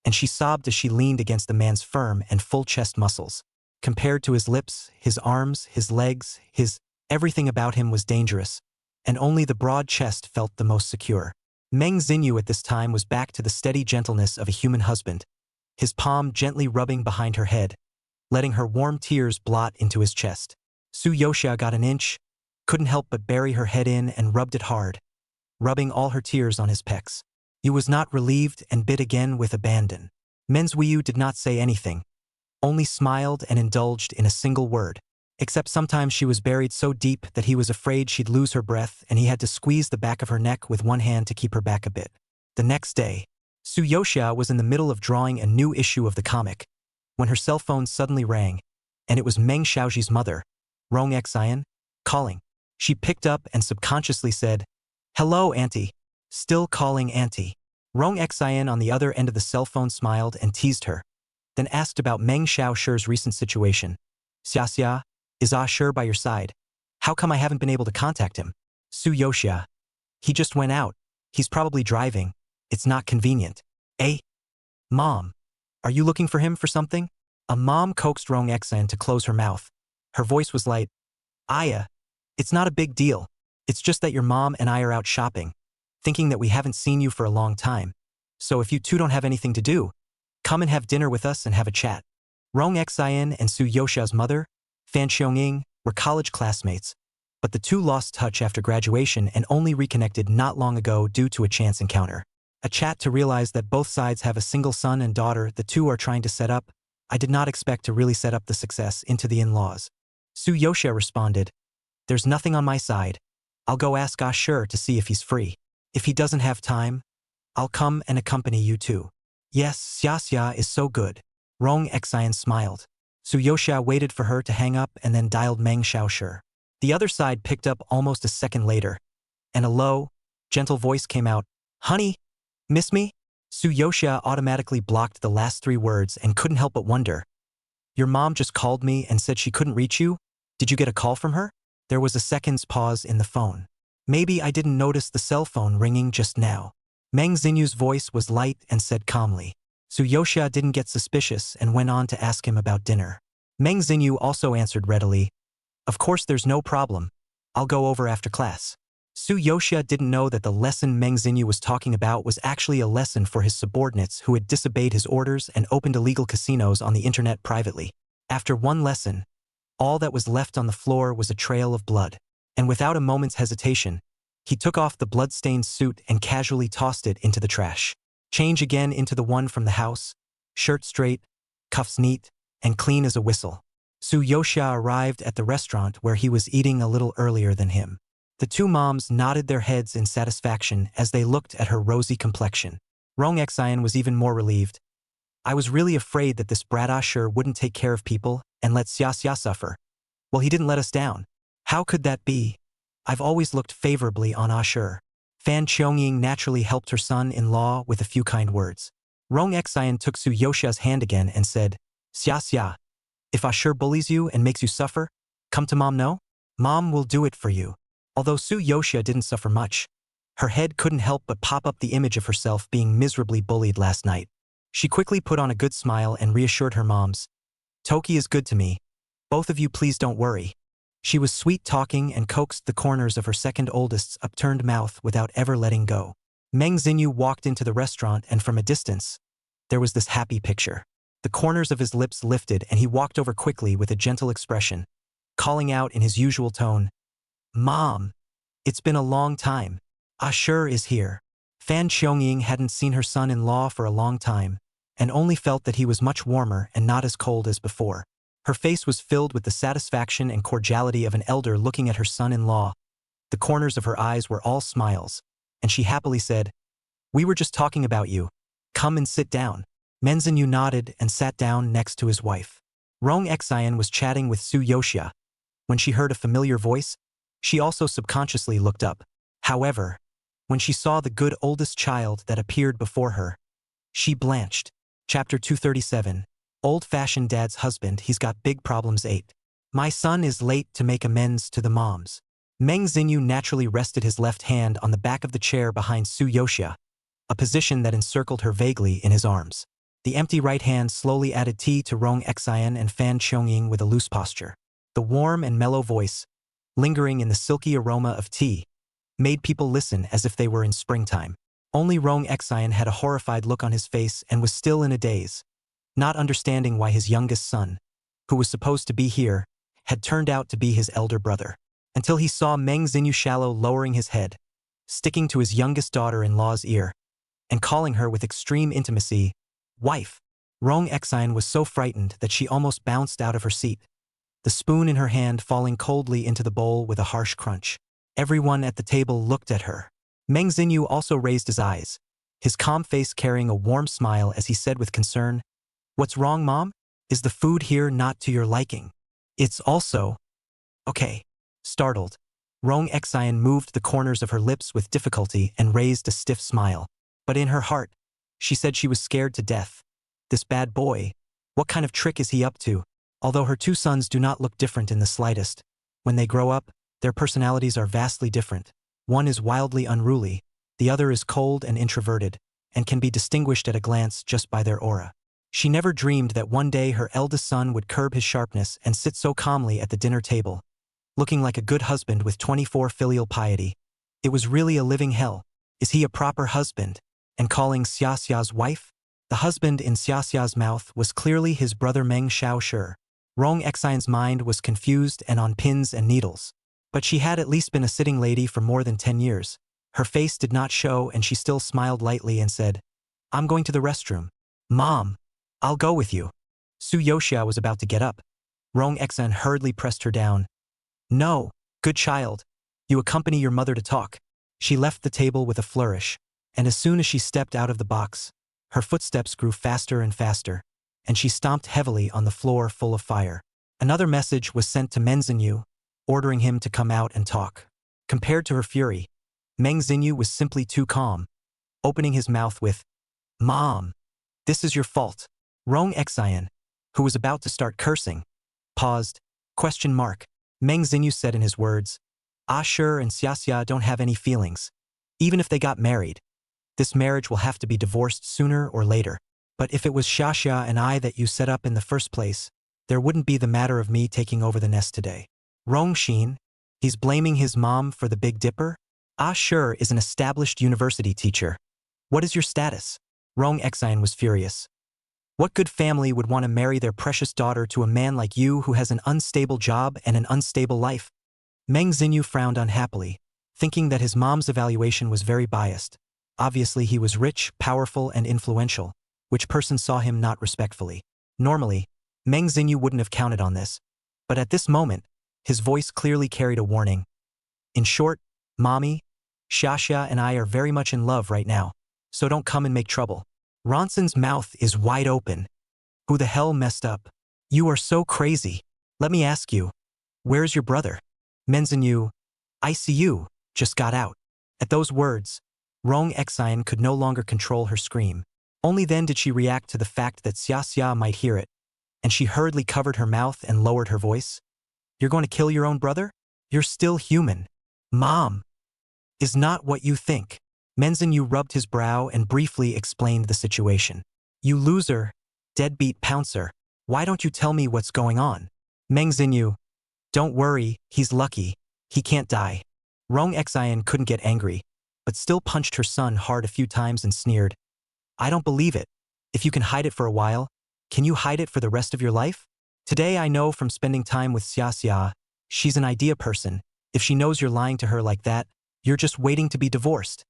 and she sobbed as she leaned against the man's firm and full chest muscles. Compared to his lips, his arms, his legs, everything about him was dangerous, and only the broad chest felt the most secure. Meng Xinyu at this time was back to the steady gentleness of a human husband, his palm gently rubbing behind her head, letting her warm tears blot into his chest. Su Yoxia got an inch, couldn't help but bury her head in and rubbed it hard, rubbing all her tears on his pecs. He was not relieved and bit again with abandon. Manhwa did not say anything, only smiled and indulged in a single word. Except sometimes she was buried so deep that he was afraid she'd lose her breath and he had to squeeze the back of her neck with one hand to keep her back a bit. The next day, Tsuyoshia was in the middle of drawing a new issue of the comic when her cell phone suddenly rang, and it was Meng Xiaoji's mother, Rong Xian, calling. She picked up and subconsciously said, "Hello, Auntie." Still calling Auntie. Rong Xian on the other end of the cell phone smiled and teased her, then asked about Meng Xiaoshi's recent situation. "Xia, is Ah Shi by your side? How come I haven't been able to contact him?" Tsuyoshia. "He just went out. He's probably driving. It's not convenient." "Eh? Mom, are you looking for him for something?" A mom coaxed Rong Xian to close her mouth. Her voice was light. "Aya, it's not a big deal. It's just that your mom and I are out shopping, thinking that we haven't seen you for a long time. So if you two don't have anything to do, come and have dinner with us and have a chat." Rong Xian and Tsuyoshia's mother, Fan Xionging, were college classmates, but the two lost touch after graduation and only reconnected not long ago due to a chance encounter. A chat to realize that both sides have a single son and daughter the two are trying to set up. "I did not expect to really set up the success into the in-laws." Tsuyoshia responded, "There's nothing on my side. I'll go ask Ah Shi to see if he's free. If he doesn't have time, I'll come and accompany you too." "Yes, Xia is so good." Rong Xian smiled. Tsuyoshia waited for her to hang up and then dialed Meng Xiaoshi. The other side picked up almost a second later, and a low, gentle voice came out, "Honey, miss me?" Tsuyoshia automatically blocked the last three words and couldn't help but wonder. "Your mom just called me and said she couldn't reach you? Did you get a call from her?" There was a second's pause in the phone. "Maybe I didn't notice the cell phone ringing just now." Meng Xinyu's voice was light and said calmly. Tsuyoshia didn't get suspicious and went on to ask him about dinner. Meng Xinyu also answered readily, "Of course there's no problem. I'll go over after class." Tsuyoshia didn't know that the lesson Meng Xinyu was talking about was actually a lesson for his subordinates who had disobeyed his orders and opened illegal casinos on the internet privately. After one lesson, all that was left on the floor was a trail of blood, and without a moment's hesitation, he took off the blood-stained suit and casually tossed it into the trash. Change again into the one from the house, shirt straight, cuffs neat, and clean as a whistle. Tsuyoshia arrived at the restaurant where he was eating a little earlier than him. The two moms nodded their heads in satisfaction as they looked at her rosy complexion. Rong Xian was even more relieved. "I was really afraid that this brat Ah Shi wouldn't take care of people and let Xia suffer. Well, he didn't let us down. How could that be? I've always looked favorably on Ah Shi." Fan Qiangying naturally helped her son-in-law with a few kind words. Rong Xian took Tsuyoshia's hand again and said, "Xia, if Ah Shi bullies you and makes you suffer, come to Mom no? Mom will do it for you." Although Tsuyoshia didn't suffer much, her head couldn't help but pop up the image of herself being miserably bullied last night. She quickly put on a good smile and reassured her moms, "Toki is good to me. Both of you please don't worry." She was sweet-talking and coaxed the corners of her second oldest's upturned mouth without ever letting go. Meng Xinyu walked into the restaurant and from a distance, there was this happy picture. The corners of his lips lifted and he walked over quickly with a gentle expression, calling out in his usual tone, "Mom, it's been a long time. Ah Shi is here." Fan Qiangying hadn't seen her son-in-law for a long time and only felt that he was much warmer and not as cold as before. Her face was filled with the satisfaction and cordiality of an elder looking at her son-in-law. The corners of her eyes were all smiles, and she happily said, "We were just talking about you. Come and sit down." Meng Xinyu nodded and sat down next to his wife. Rong Xian was chatting with Tsuyoshia. When she heard a familiar voice, she also subconsciously looked up. However, when she saw the good oldest child that appeared before her, she blanched. Chapter 237. Old-fashioned dad's husband, he's got big problems 8. My son is late to make amends to the moms. Meng Xinyu naturally rested his left hand on the back of the chair behind Tsuyoshia, a position that encircled her vaguely in his arms. The empty right hand slowly added tea to Rong Xian and Fan Qiangying with a loose posture. The warm and mellow voice, lingering in the silky aroma of tea, made people listen as if they were in springtime. Only Rong Xian had a horrified look on his face and was still in a daze, not understanding why his youngest son, who was supposed to be here, had turned out to be his elder brother, until he saw Meng Xinyu shallow lowering his head, sticking to his youngest daughter-in-law's ear, and calling her with extreme intimacy, "Wife." Rong Xian was so frightened that she almost bounced out of her seat. the spoon in her hand falling coldly into the bowl with a harsh crunch. Everyone at the table looked at her. Meng Xinyu also raised his eyes, his calm face carrying a warm smile as he said with concern, "What's wrong, Mom? Is the food here not to your liking? It's also..." "Okay." Startled, Rong Xian moved the corners of her lips with difficulty and raised a stiff smile. But in her heart, she said she was scared to death. This bad boy, what kind of trick is he up to? Although her two sons do not look different in the slightest, when they grow up, their personalities are vastly different. One is wildly unruly, the other is cold and introverted, and can be distinguished at a glance just by their aura. She never dreamed that one day her eldest son would curb his sharpness and sit so calmly at the dinner table, looking like a good husband with 24 filial piety. It was really a living hell. Is he a proper husband? And calling Xia Xia's wife? The husband in Xia Xia's mouth was clearly his brother Meng Xiaoshi. Rong Xian's mind was confused and on pins and needles. But she had at least been a sitting lady for more than 10 years. Her face did not show and she still smiled lightly and said, "I'm going to the restroom." "Mom, I'll go with you." Su Yoxia was about to get up. Rong Xian hurriedly pressed her down. "No, good child. You accompany your mother to talk." She left the table with a flourish, and as soon as she stepped out of the box, her footsteps grew faster and faster, and she stomped heavily on the floor full of fire. Another message was sent to Meng Xinyu, ordering him to come out and talk. Compared to her fury, Meng Xinyu was simply too calm, opening his mouth with, "Mom, this is your fault." Rong Xian, who was about to start cursing, paused. Meng Xinyu said in his words, "Sure and Xia Xia don't have any feelings. Even if they got married, this marriage will have to be divorced sooner or later. But if it was Xia Xia and I that you set up in the first place, there wouldn't be the matter of me taking over the nest today." Rong Xin, he's blaming his mom for the Big Dipper? Sure is an established university teacher. What is your status? Rong Xian was furious. What good family would want to marry their precious daughter to a man like you who has an unstable job and an unstable life? Meng Xinyu frowned unhappily, thinking that his mom's evaluation was very biased. Obviously he was rich, powerful, and influential, which person saw him not respectfully. Normally, Meng Xinyu wouldn't have counted on this, but at this moment, his voice clearly carried a warning. "In short, Mommy, Xia Xia and I are very much in love right now, so don't come and make trouble." Ronson's mouth is wide open. Who the hell messed up? You are so crazy. Let me ask you, where's your brother? Meng Xinyu, ICU, just got out. At those words, Rong Xian could no longer control her scream. Only then did she react to the fact that Xia Xia might hear it, and she hurriedly covered her mouth and lowered her voice. "You're going to kill your own brother? You're still human. Mom is not what you think." Meng Xinyu rubbed his brow and briefly explained the situation. "You loser, deadbeat pouncer, why don't you tell me what's going on?" Meng Xinyu, "Don't worry, he's lucky. He can't die." Rong Xian couldn't get angry, but still punched her son hard a few times and sneered, "I don't believe it. If you can hide it for a while, can you hide it for the rest of your life? Today I know from spending time with Xia Xia, she's an idea person. If she knows you're lying to her like that, you're just waiting to be divorced.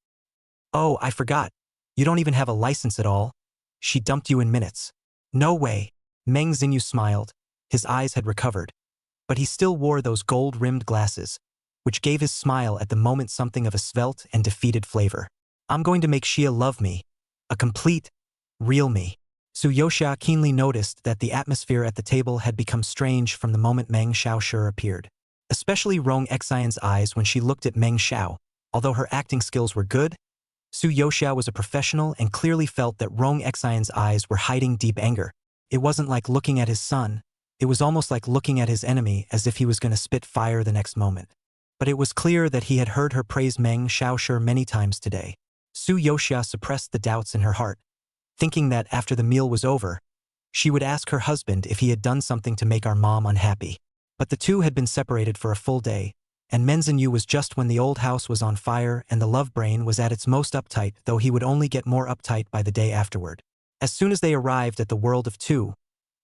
Oh, I forgot. You don't even have a license at all. She dumped you in minutes." "No way." Meng Xinyu smiled. His eyes had recovered, but he still wore those gold-rimmed glasses, which gave his smile at the moment something of a svelte and defeated flavor. "I'm going to make Xia love me. A complete, real me." Su Yoxia keenly noticed that the atmosphere at the table had become strange from the moment Meng Xiaoshi appeared. Especially Rong Xian's eyes when she looked at Meng Xiao. Although her acting skills were good, Su Yoxia was a professional and clearly felt that Rong Xian's eyes were hiding deep anger. It wasn't like looking at his son. It was almost like looking at his enemy as if he was going to spit fire the next moment. But it was clear that he had heard her praise Meng Xiaoshi many times today. Su Yoxia suppressed the doubts in her heart, thinking that after the meal was over, she would ask her husband if he had done something to make our mom unhappy. But the two had been separated for a full day, and Meng Xinyu was just when the old house was on fire and the love brain was at its most uptight, though he would only get more uptight by the day afterward. As soon as they arrived at the world of two,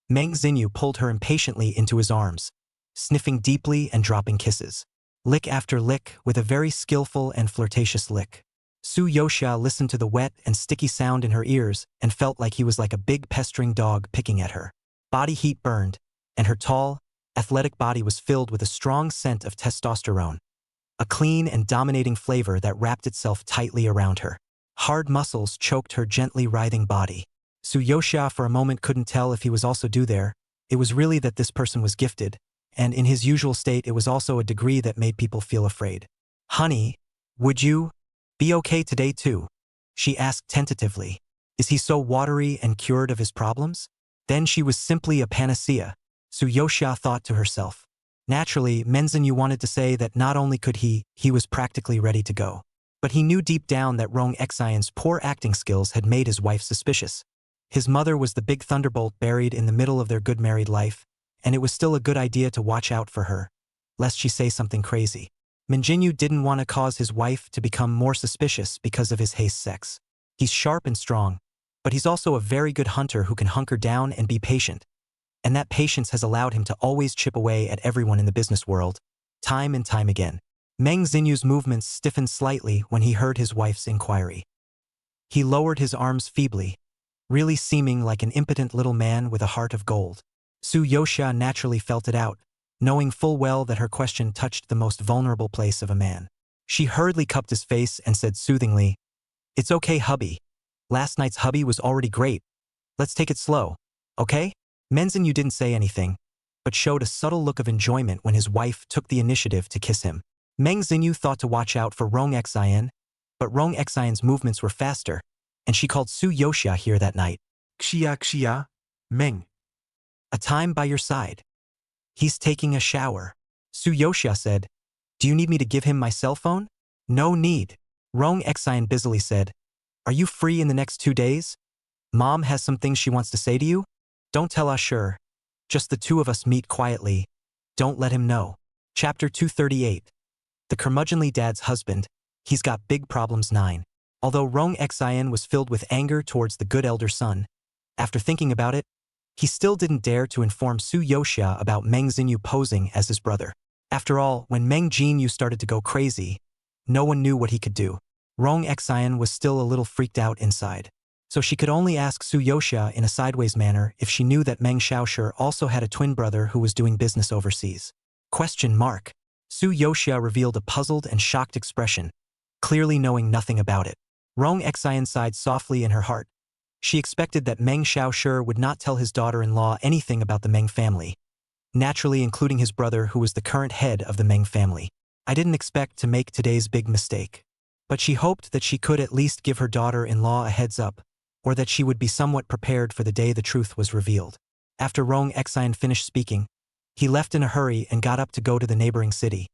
Meng Xinyu pulled her impatiently into his arms, sniffing deeply and dropping kisses. Lick after lick with a very skillful and flirtatious lick. Su Yoxia listened to the wet and sticky sound in her ears and felt like he was like a big pestering dog picking at her. Body heat burned, and her tall, athletic body was filled with a strong scent of testosterone, a clean and dominating flavor that wrapped itself tightly around her. Hard muscles choked her gently writhing body. Yoxia for a moment couldn't tell if he was also due there. It was really that this person was gifted, and in his usual state it was also a degree that made people feel afraid. "Honey, would you be okay today too?" she asked tentatively. Is he so watery and cured of his problems? Then she was simply a panacea, Yoxia thought to herself. Naturally, Menzhinyu wanted to say that not only could he was practically ready to go. But he knew deep down that Rong Xian's poor acting skills had made his wife suspicious. His mother was the big thunderbolt buried in the middle of their good married life, and it was still a good idea to watch out for her, lest she say something crazy. Menzhinyu didn't want to cause his wife to become more suspicious because of his haste sex. He's sharp and strong, but he's also a very good hunter who can hunker down and be patient. And that patience has allowed him to always chip away at everyone in the business world, time and time again. Mengxinyu's movements stiffened slightly when he heard his wife's inquiry. He lowered his arms feebly, really seeming like an impotent little man with a heart of gold. Yoxia naturally felt it out, knowing full well that her question touched the most vulnerable place of a man. She hurriedly cupped his face and said soothingly, "It's okay, hubby. Last night's hubby was already great. Let's take it slow, okay?" Menzhinyu didn't say anything, but showed a subtle look of enjoyment when his wife took the initiative to kiss him. Mengxinyu thought to watch out for Rong Xian, but Rong Xian's movements were faster, and she called Yoxia here that night. Xia, Meng. "A time by your side. He's taking a shower." Yoxia said, "Do you need me to give him my cell phone?" "No need." Rong Xian busily said, "Are you free in the next 2 days? Mom has some things she wants to say to you? Don't tell us, sure. Just the two of us meet quietly. Don't let him know." Chapter 238. The curmudgeonly dad's husband. He's got big problems 9. Although Rong Xian was filled with anger towards the good elder son, after thinking about it, he still didn't dare to inform Yoxia about Mengxinyu posing as his brother. After all, when Mengxinyu started to go crazy, no one knew what he could do. Rong Xian was still a little freaked out inside. So she could only ask Yoxia in a sideways manner if she knew that Meng Xiaoshi also had a twin brother who was doing business overseas. Yoxia revealed a puzzled and shocked expression, clearly knowing nothing about it. Rong Xian sighed softly in her heart. She expected that Meng Xiaoshi would not tell his daughter-in-law anything about the Meng family, naturally including his brother who was the current head of the Meng family. I didn't expect to make today's big mistake. But she hoped that she could at least give her daughter-in-law a heads up, or that she would be somewhat prepared for the day the truth was revealed. After Rong Xian finished speaking, he left in a hurry and got up to go to the neighboring city.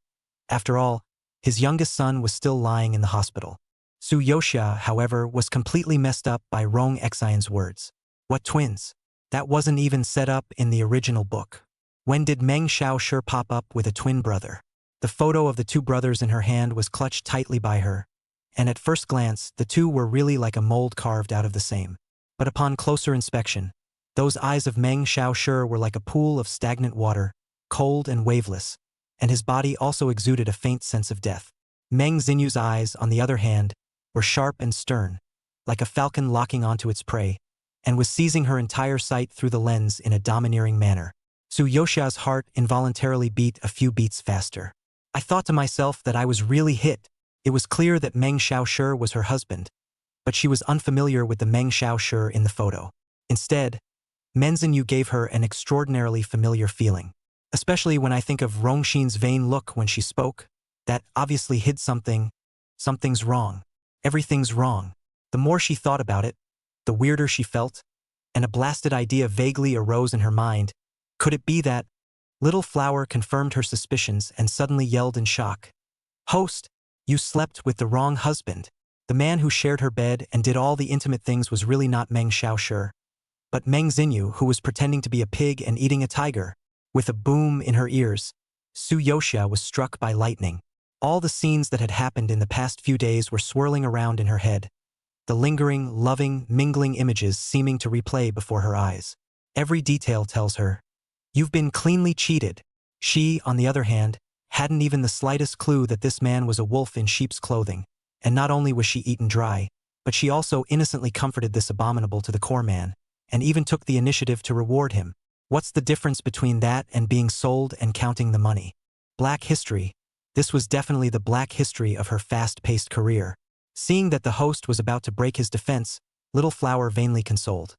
After all, his youngest son was still lying in the hospital. Yoxia, however, was completely messed up by Rong Xian's words. What twins? That wasn't even set up in the original book. When did Meng Xiaoshi pop up with a twin brother? The photo of the two brothers in her hand was clutched tightly by her, and at first glance, the two were really like a mold carved out of the same. But upon closer inspection, those eyes of Meng Xiaoshi were like a pool of stagnant water, cold and waveless, and his body also exuded a faint sense of death. Mengxinyu's eyes, on the other hand, were sharp and stern, like a falcon locking onto its prey, and was seizing her entire sight through the lens in a domineering manner. Yoxia's heart involuntarily beat a few beats faster. I thought to myself that I was really hit. It was clear that Meng Xiaoshi was her husband, but she was unfamiliar with the Meng Xiaoshi in the photo. Instead, Menzhinyu gave her an extraordinarily familiar feeling, especially when I think of Rongxin's vain look when she spoke. That obviously hid something. Something's wrong. Everything's wrong. The more she thought about it, the weirder she felt, and a blasted idea vaguely arose in her mind. Could it be that? Little Flower confirmed her suspicions and suddenly yelled in shock. "Host, you slept with the wrong husband." The man who shared her bed and did all the intimate things was really not Meng Xiaoshi, but Mengxinyu, who was pretending to be a pig and eating a tiger. With a boom in her ears, Yoxia was struck by lightning. All the scenes that had happened in the past few days were swirling around in her head, the lingering, loving, mingling images seeming to replay before her eyes. Every detail tells her, "You've been cleanly cheated." She, on the other hand, hadn't even the slightest clue that this man was a wolf in sheep's clothing, and not only was she eaten dry, but she also innocently comforted this abominable to the core man, and even took the initiative to reward him. What's the difference between that and being sold and counting the money? Black history. This was definitely the black history of her fast-paced career. Seeing that the host was about to break his defense, Little Flower vainly consoled.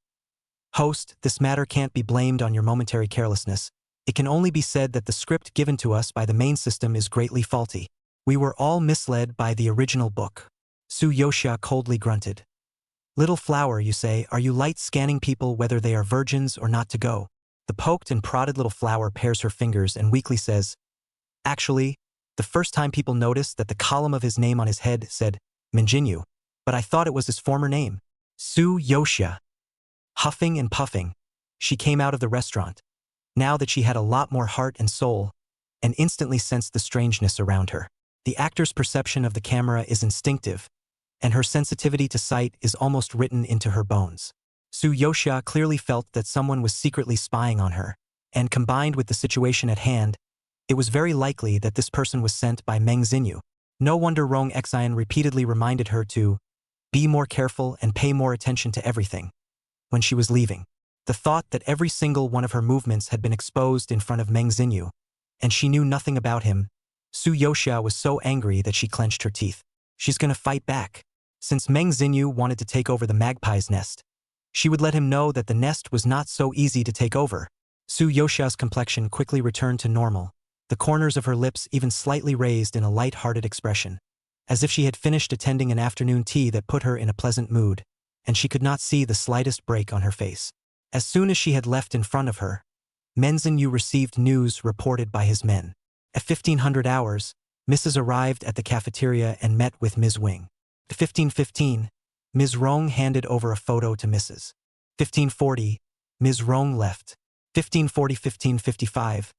Host, this matter can't be blamed on your momentary carelessness. It can only be said that the script given to us by the main system is greatly faulty. We were all misled by the original book. Su-yoshia coldly grunted. Little Flower, you say, are you light scanning people whether they are virgins or not to go? The poked and prodded Little Flower pairs her fingers and weakly says, actually, the first time people noticed that the column of his name on his head said, Minjinyu, but I thought it was his former name. Su-yoshia. Huffing and puffing, she came out of the restaurant, now that she had a lot more heart and soul, and instantly sensed the strangeness around her. The actor's perception of the camera is instinctive, and her sensitivity to sight is almost written into her bones. Su-yoshia clearly felt that someone was secretly spying on her, and combined with the situation at hand, it was very likely that this person was sent by Meng Xinyu. No wonder Rong Xian repeatedly reminded her to be more careful and pay more attention to everything. When she was leaving, the thought that every single one of her movements had been exposed in front of Meng Xinyu, and she knew nothing about him, Su-yoshia was so angry that she clenched her teeth. She's gonna fight back. Since Meng Xinyu wanted to take over the magpie's nest, she would let him know that the nest was not so easy to take over. Su-yoshia's complexion quickly returned to normal, the corners of her lips even slightly raised in a light-hearted expression, as if she had finished attending an afternoon tea that put her in a pleasant mood, and she could not see the slightest break on her face. As soon as she had left in front of her, Meng Xinyu received news reported by his men. At 1500 hours, Mrs. arrived at the cafeteria and met with Ms. Wing. At 15:15, Ms. Rong handed over a photo to Mrs. 15:40, Ms. Rong left. 15:40-15:55,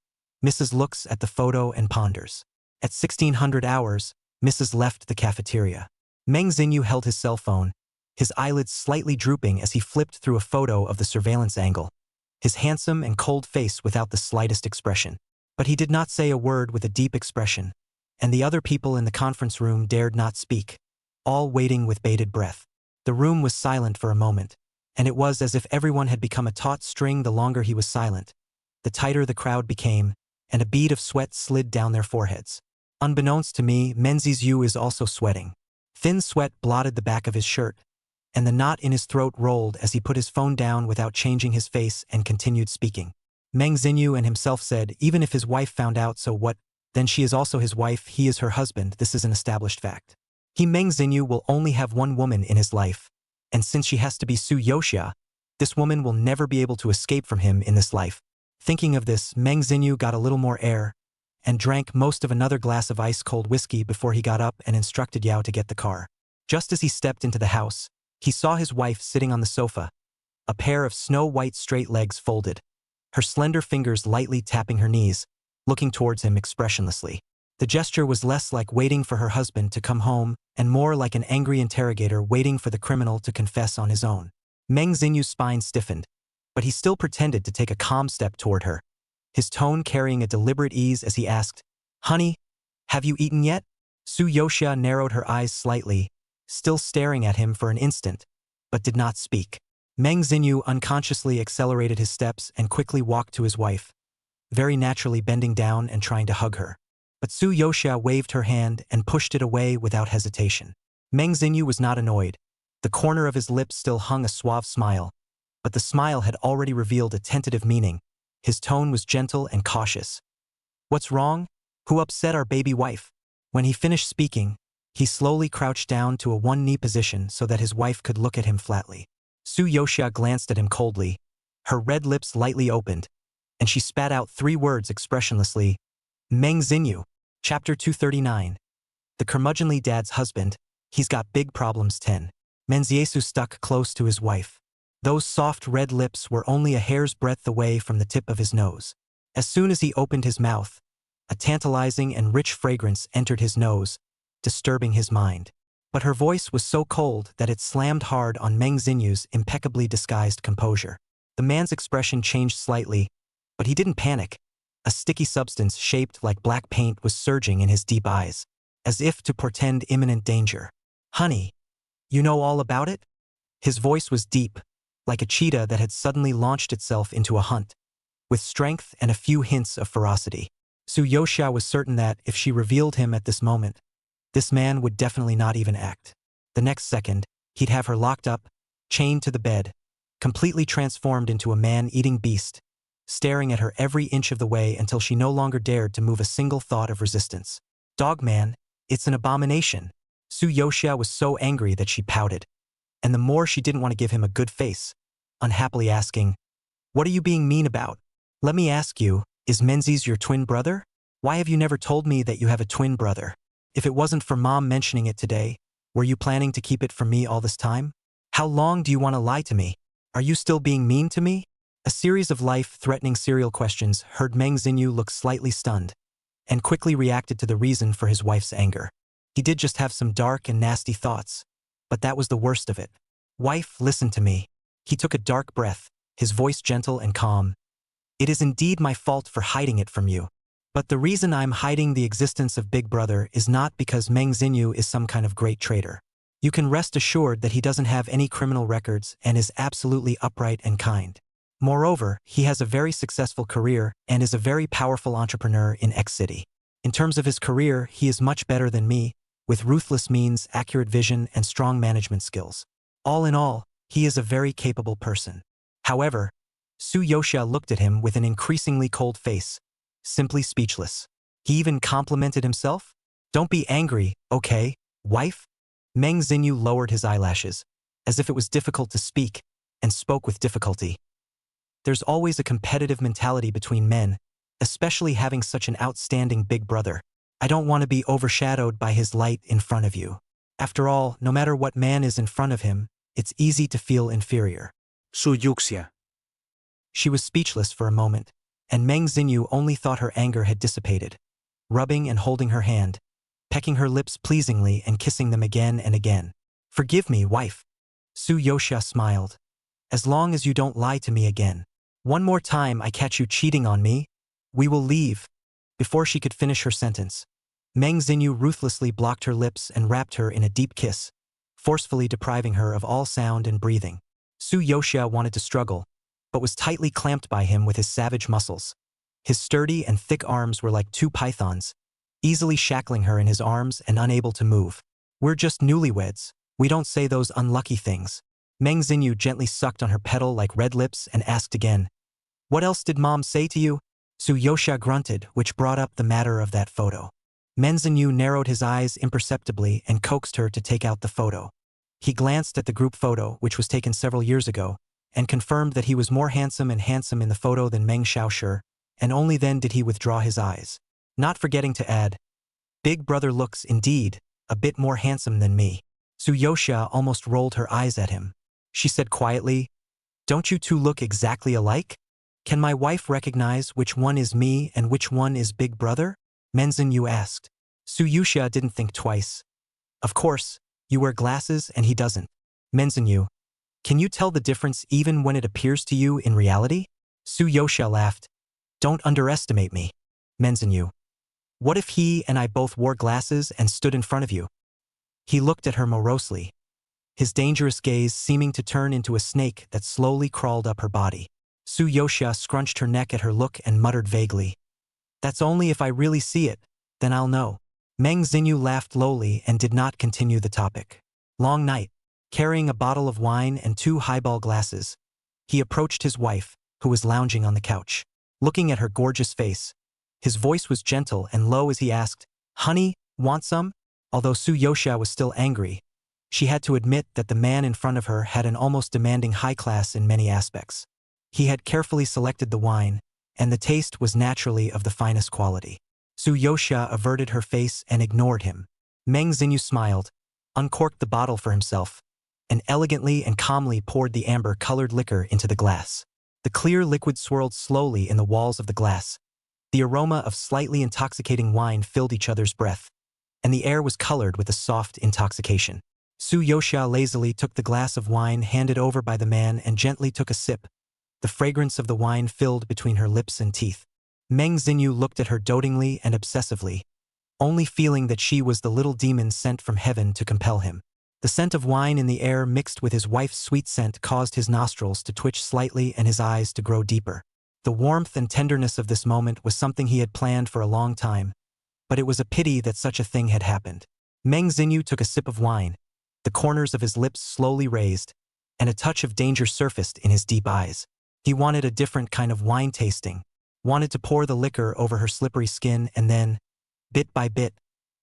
Mrs. looks at the photo and ponders. At 1600 hours, Mrs. left the cafeteria. Meng Xinyu held his cell phone, his eyelids slightly drooping as he flipped through a photo of the surveillance angle, his handsome and cold face without the slightest expression. But he did not say a word with a deep expression, and the other people in the conference room dared not speak, all waiting with bated breath. The room was silent for a moment, and it was as if everyone had become a taut string the longer he was silent. The tighter the crowd became, and a bead of sweat slid down their foreheads. Unbeknownst to me, Menzies is also sweating. Thin sweat blotted the back of his shirt, and the knot in his throat rolled as he put his phone down without changing his face and continued speaking. Meng Xinyu and himself said, even if his wife found out, so what? Then she is also his wife, he is her husband, this is an established fact. He, Meng Xinyu, will only have one woman in his life, and since she has to be Su-yoshia, this woman will never be able to escape from him in this life. Thinking of this, Meng Xinyu got a little more air, and drank most of another glass of ice-cold whiskey before he got up and instructed Yao to get the car. Just as he stepped into the house, he saw his wife sitting on the sofa, a pair of snow-white straight legs folded, her slender fingers lightly tapping her knees, looking towards him expressionlessly. The gesture was less like waiting for her husband to come home and more like an angry interrogator waiting for the criminal to confess on his own. Meng Xinyu's spine stiffened, but he still pretended to take a calm step toward her, his tone carrying a deliberate ease as he asked, "Honey, have you eaten yet?" Su-yoshia narrowed her eyes slightly, still staring at him for an instant, but did not speak. Meng Xinyu unconsciously accelerated his steps and quickly walked to his wife, very naturally bending down and trying to hug her. But Su-yoshia waved her hand and pushed it away without hesitation. Meng Xinyu was not annoyed. The corner of his lips still hung a suave smile, but the smile had already revealed a tentative meaning. His tone was gentle and cautious. "What's wrong? Who upset our baby wife?" When he finished speaking, he slowly crouched down to a one-knee position so that his wife could look at him flatly. Su-yoshia glanced at him coldly, her red lips lightly opened, and she spat out 3 words expressionlessly, "Meng Xinyu." Chapter 239. The curmudgeonly dad's husband, he's got big problems 10. Menziesu stuck close to his wife. Those soft red lips were only a hair's breadth away from the tip of his nose. As soon as he opened his mouth, a tantalizing and rich fragrance entered his nose, disturbing his mind. But her voice was so cold that it slammed hard on Meng Xinyu's impeccably disguised composure. The man's expression changed slightly, but he didn't panic. A sticky substance shaped like black paint was surging in his deep eyes, as if to portend imminent danger. "Honey, you know all about it?" His voice was deep, like a cheetah that had suddenly launched itself into a hunt. with strength and a few hints of ferocity. Su Yoxia was certain that, if she revealed him at this moment, this man would definitely not even act. The next second, he'd have her locked up, chained to the bed, completely transformed into a man-eating beast, staring at her every inch of the way until she no longer dared to move a single thought of resistance. Dogman, it's an abomination. Su Yoxia was so angry that she pouted. And the more she didn't want to give him a good face, unhappily asking, "What are you being mean about? Let me ask you, is Menzies your twin brother? Why have you never told me that you have a twin brother? If it wasn't for Mom mentioning it today, were you planning to keep it from me all this time? How long do you want to lie to me? Are you still being mean to me?" A series of life-threatening serial questions heard Meng Xinyu look slightly stunned, and quickly reacted to the reason for his wife's anger. He did just have some dark and nasty thoughts, but that was the worst of it. "Wife, listen to me." He took a dark breath, his voice gentle and calm. "It is indeed my fault for hiding it from you. But the reason I'm hiding the existence of Big Brother is not because Meng Xinyu is some kind of great traitor. You can rest assured that he doesn't have any criminal records and is absolutely upright and kind. Moreover, he has a very successful career and is a very powerful entrepreneur in X City. In terms of his career, he is much better than me, with ruthless means, accurate vision, and strong management skills. All in all, he is a very capable person." However, Su Yoxia looked at him with an increasingly cold face, simply speechless. He even complimented himself? "Don't be angry, okay, wife?" Meng Xinyu lowered his eyelashes, as if it was difficult to speak, and spoke with difficulty. "There's always a competitive mentality between men, especially having such an outstanding big brother. I don't want to be overshadowed by his light in front of you. After all, no matter what man is in front of him, it's easy to feel inferior." Su Yuxia. She was speechless for a moment, and Meng Xinyu only thought her anger had dissipated, rubbing and holding her hand, pecking her lips pleasingly and kissing them again and again. "Forgive me, wife." Su Yoxia smiled. "As long as you don't lie to me again. One more time I catch you cheating on me, we will leave." Before she could finish her sentence, Meng Xinyu ruthlessly blocked her lips and wrapped her in a deep kiss, forcefully depriving her of all sound and breathing. Su Yoxia wanted to struggle, but was tightly clamped by him with his savage muscles. His sturdy and thick arms were like two pythons, easily shackling her in his arms and unable to move. "We're just newlyweds. We don't say those unlucky things." Meng Xinyu gently sucked on her petal like red lips and asked again, "What else did Mom say to you?" Su Yoxia grunted, which brought up the matter of that photo. Meng Xinyu narrowed his eyes imperceptibly and coaxed her to take out the photo. He glanced at the group photo, which was taken several years ago, and confirmed that he was more handsome in the photo than Meng Xiaoshi, and only then did he withdraw his eyes, not forgetting to add, "Big Brother looks, indeed, a bit more handsome than me." Su Yoxia almost rolled her eyes at him. She said quietly, "Don't you two look exactly alike? Can my wife recognize which one is me and which one is Big Brother?" Meng Xinyu asked. Su Yoxia didn't think twice. "Of course, you wear glasses and he doesn't." Meng Xinyu, "Can you tell the difference even when it appears to you in reality?" Su Yoxia laughed. "Don't underestimate me." Meng Xinyu, "What if he and I both wore glasses and stood in front of you?" He looked at her morosely, his dangerous gaze seeming to turn into a snake that slowly crawled up her body. Su Yoxia scrunched her neck at her look and muttered vaguely, "That's only if I really see it, then I'll know." Meng Xinyu laughed lowly and did not continue the topic. Long night, carrying a bottle of wine and 2 highball glasses, he approached his wife, who was lounging on the couch. Looking at her gorgeous face, his voice was gentle and low as he asked, "Honey, want some?" Although Su Yoxia was still angry, she had to admit that the man in front of her had an almost demanding high class in many aspects. He had carefully selected the wine, and the taste was naturally of the finest quality. Su Yoxia averted her face and ignored him. Meng Xinyu smiled, uncorked the bottle for himself, and elegantly and calmly poured the amber-colored liquor into the glass. The clear liquid swirled slowly in the walls of the glass. The aroma of slightly intoxicating wine filled each other's breath, and the air was colored with a soft intoxication. Su Yoxia lazily took the glass of wine handed over by the man and gently took a sip. The fragrance of the wine filled between her lips and teeth. Meng Xinyu looked at her dotingly and obsessively, only feeling that she was the little demon sent from heaven to compel him. The scent of wine in the air mixed with his wife's sweet scent caused his nostrils to twitch slightly and his eyes to grow deeper. The warmth and tenderness of this moment was something he had planned for a long time, but it was a pity that such a thing had happened. Meng Xinyu took a sip of wine, the corners of his lips slowly raised, and a touch of danger surfaced in his deep eyes. He wanted a different kind of wine tasting, wanted to pour the liquor over her slippery skin and then, bit by bit,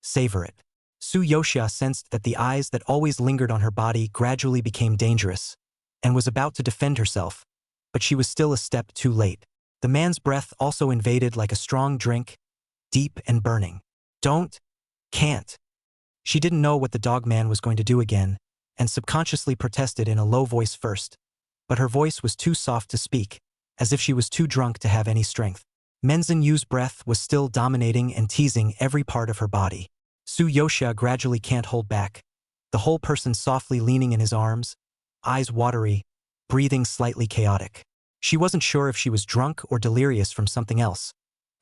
savor it. Su Yoxia sensed that the eyes that always lingered on her body gradually became dangerous, and was about to defend herself, but she was still a step too late. The man's breath also invaded like a strong drink, deep and burning. Don't, can't. She didn't know what the dog man was going to do again, and subconsciously protested in a low voice first, but her voice was too soft to speak, as if she was too drunk to have any strength. Menzin Yu's breath was still dominating and teasing every part of her body. Su Yoxia gradually can't hold back, the whole person softly leaning in his arms, eyes watery, breathing slightly chaotic. She wasn't sure if she was drunk or delirious from something else.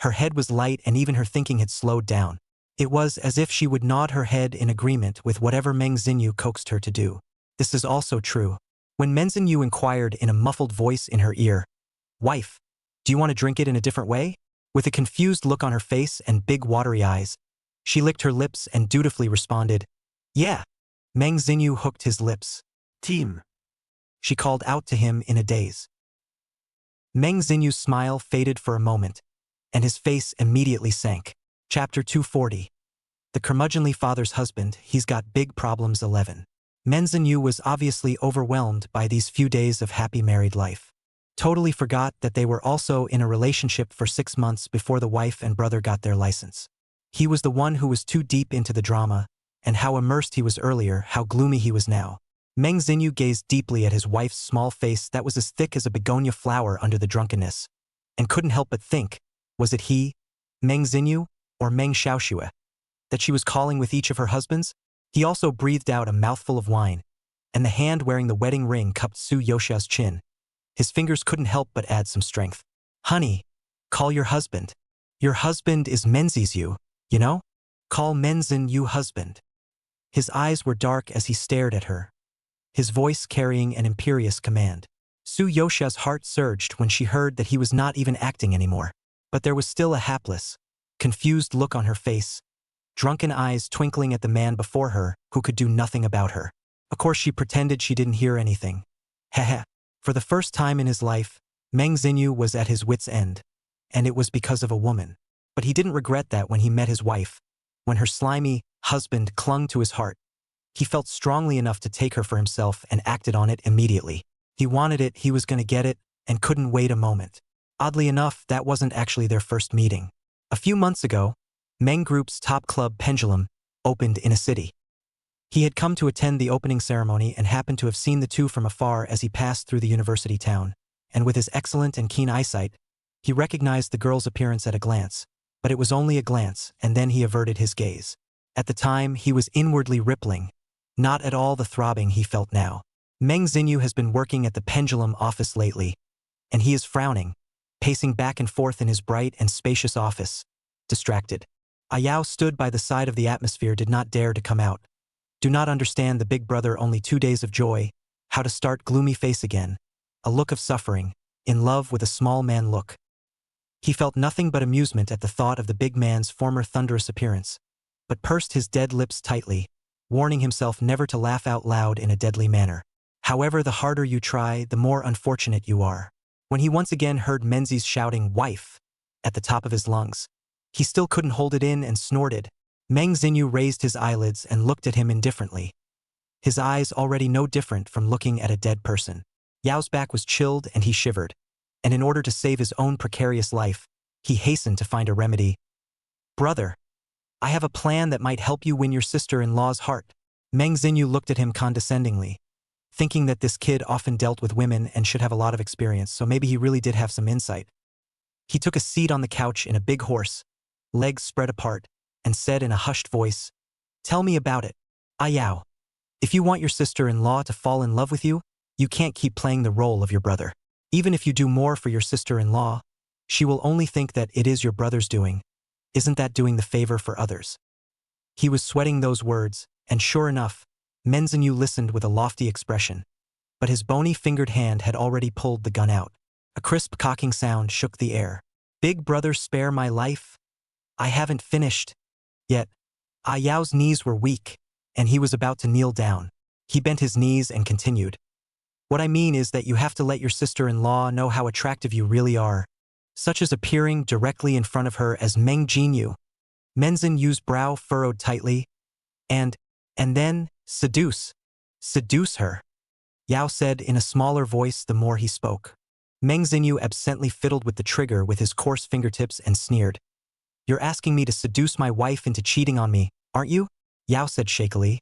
Her head was light and even her thinking had slowed down. It was as if she would nod her head in agreement with whatever Meng Xinyu coaxed her to do. This is also true. When Meng Xinyu inquired in a muffled voice in her ear, "Wife, do you want to drink it in a different way?" With a confused look on her face and big watery eyes, she licked her lips and dutifully responded, "Yeah." Meng Xinyu hooked his lips. Team. She called out to him in a daze. Meng Xinyu's smile faded for a moment, and his face immediately sank. Chapter 240. The curmudgeonly father's husband, he's got big problems 11. Meng Xinyu was obviously overwhelmed by these few days of happy married life. Totally forgot that they were also in a relationship for 6 months before the wife and brother got their license. He was the one who was too deep into the drama, and how immersed he was earlier, how gloomy he was now. Meng Xinyu gazed deeply at his wife's small face that was as thick as a begonia flower under the drunkenness, and couldn't help but think, was it he, Meng Xinyu, or Meng Xiaoxue, that she was calling with each of her husbands? He also breathed out a mouthful of wine, and the hand wearing the wedding ring cupped Su Yoxia's chin. His fingers couldn't help but add some strength. "Honey, call your husband. Your husband is Menzies-yu, you know? Call Menzin-yu husband." His eyes were dark as he stared at her, his voice carrying an imperious command. Su Yoxia's heart surged when she heard that he was not even acting anymore. But there was still a hapless, confused look on her face, drunken eyes twinkling at the man before her who could do nothing about her. Of course she pretended she didn't hear anything. Heh. For the first time in his life, Meng Xinyu was at his wit's end, and it was because of a woman. But he didn't regret that when he met his wife, when her slimy husband clung to his heart. He felt strongly enough to take her for himself and acted on it immediately. He wanted it, he was going to get it, and couldn't wait a moment. Oddly enough, that wasn't actually their first meeting. A few months ago, Meng Group's top club Pendulum opened in a city. He had come to attend the opening ceremony and happened to have seen the two from afar as he passed through the university town, and with his excellent and keen eyesight, he recognized the girl's appearance at a glance, but it was only a glance, and then he averted his gaze. At the time, he was inwardly rippling, not at all the throbbing he felt now. Meng Xinyu has been working at the Pendulum office lately, and he is frowning, pacing back and forth in his bright and spacious office, distracted. Ayao stood by the side of the atmosphere, did not dare to come out. Do not understand the big brother, only 2 days of joy, how to start gloomy face again, a look of suffering, in love with a small man look. He felt nothing but amusement at the thought of the big man's former thunderous appearance, but pursed his dead lips tightly, warning himself never to laugh out loud in a deadly manner. However, the harder you try, the more unfortunate you are. When he once again heard Menzies shouting "wife" at the top of his lungs, he still couldn't hold it in and snorted. Meng Xinyu raised his eyelids and looked at him indifferently, his eyes already no different from looking at a dead person. Yao's back was chilled and he shivered, and in order to save his own precarious life, he hastened to find a remedy. "Brother, I have a plan that might help you win your sister-in-law's heart." Meng Xinyu looked at him condescendingly, thinking that this kid often dealt with women and should have a lot of experience, so maybe he really did have some insight. He took a seat on the couch in a big horse, legs spread apart, and said in a hushed voice, "Tell me about it. Ayao. If you want your sister-in-law to fall in love with you, you can't keep playing the role of your brother. Even if you do more for your sister-in-law, she will only think that it is your brother's doing. Isn't that doing the favor for others?" He was sweating those words, and sure enough, Meng Xinyu listened with a lofty expression, but his bony-fingered hand had already pulled the gun out. A crisp cocking sound shook the air. Big brother, spare my life? I haven't finished. Yet, Yao's knees were weak, and he was about to kneel down. He bent his knees and continued. What I mean is that you have to let your sister-in-law know how attractive you really are, such as appearing directly in front of her as Meng Jinyu. Menzin Yu's brow furrowed tightly, and then, seduce. Seduce her, Yao said in a smaller voice the more he spoke. Meng Jinyu absently fiddled with the trigger with his coarse fingertips and sneered. You're asking me to seduce my wife into cheating on me, aren't you? Yao said shakily.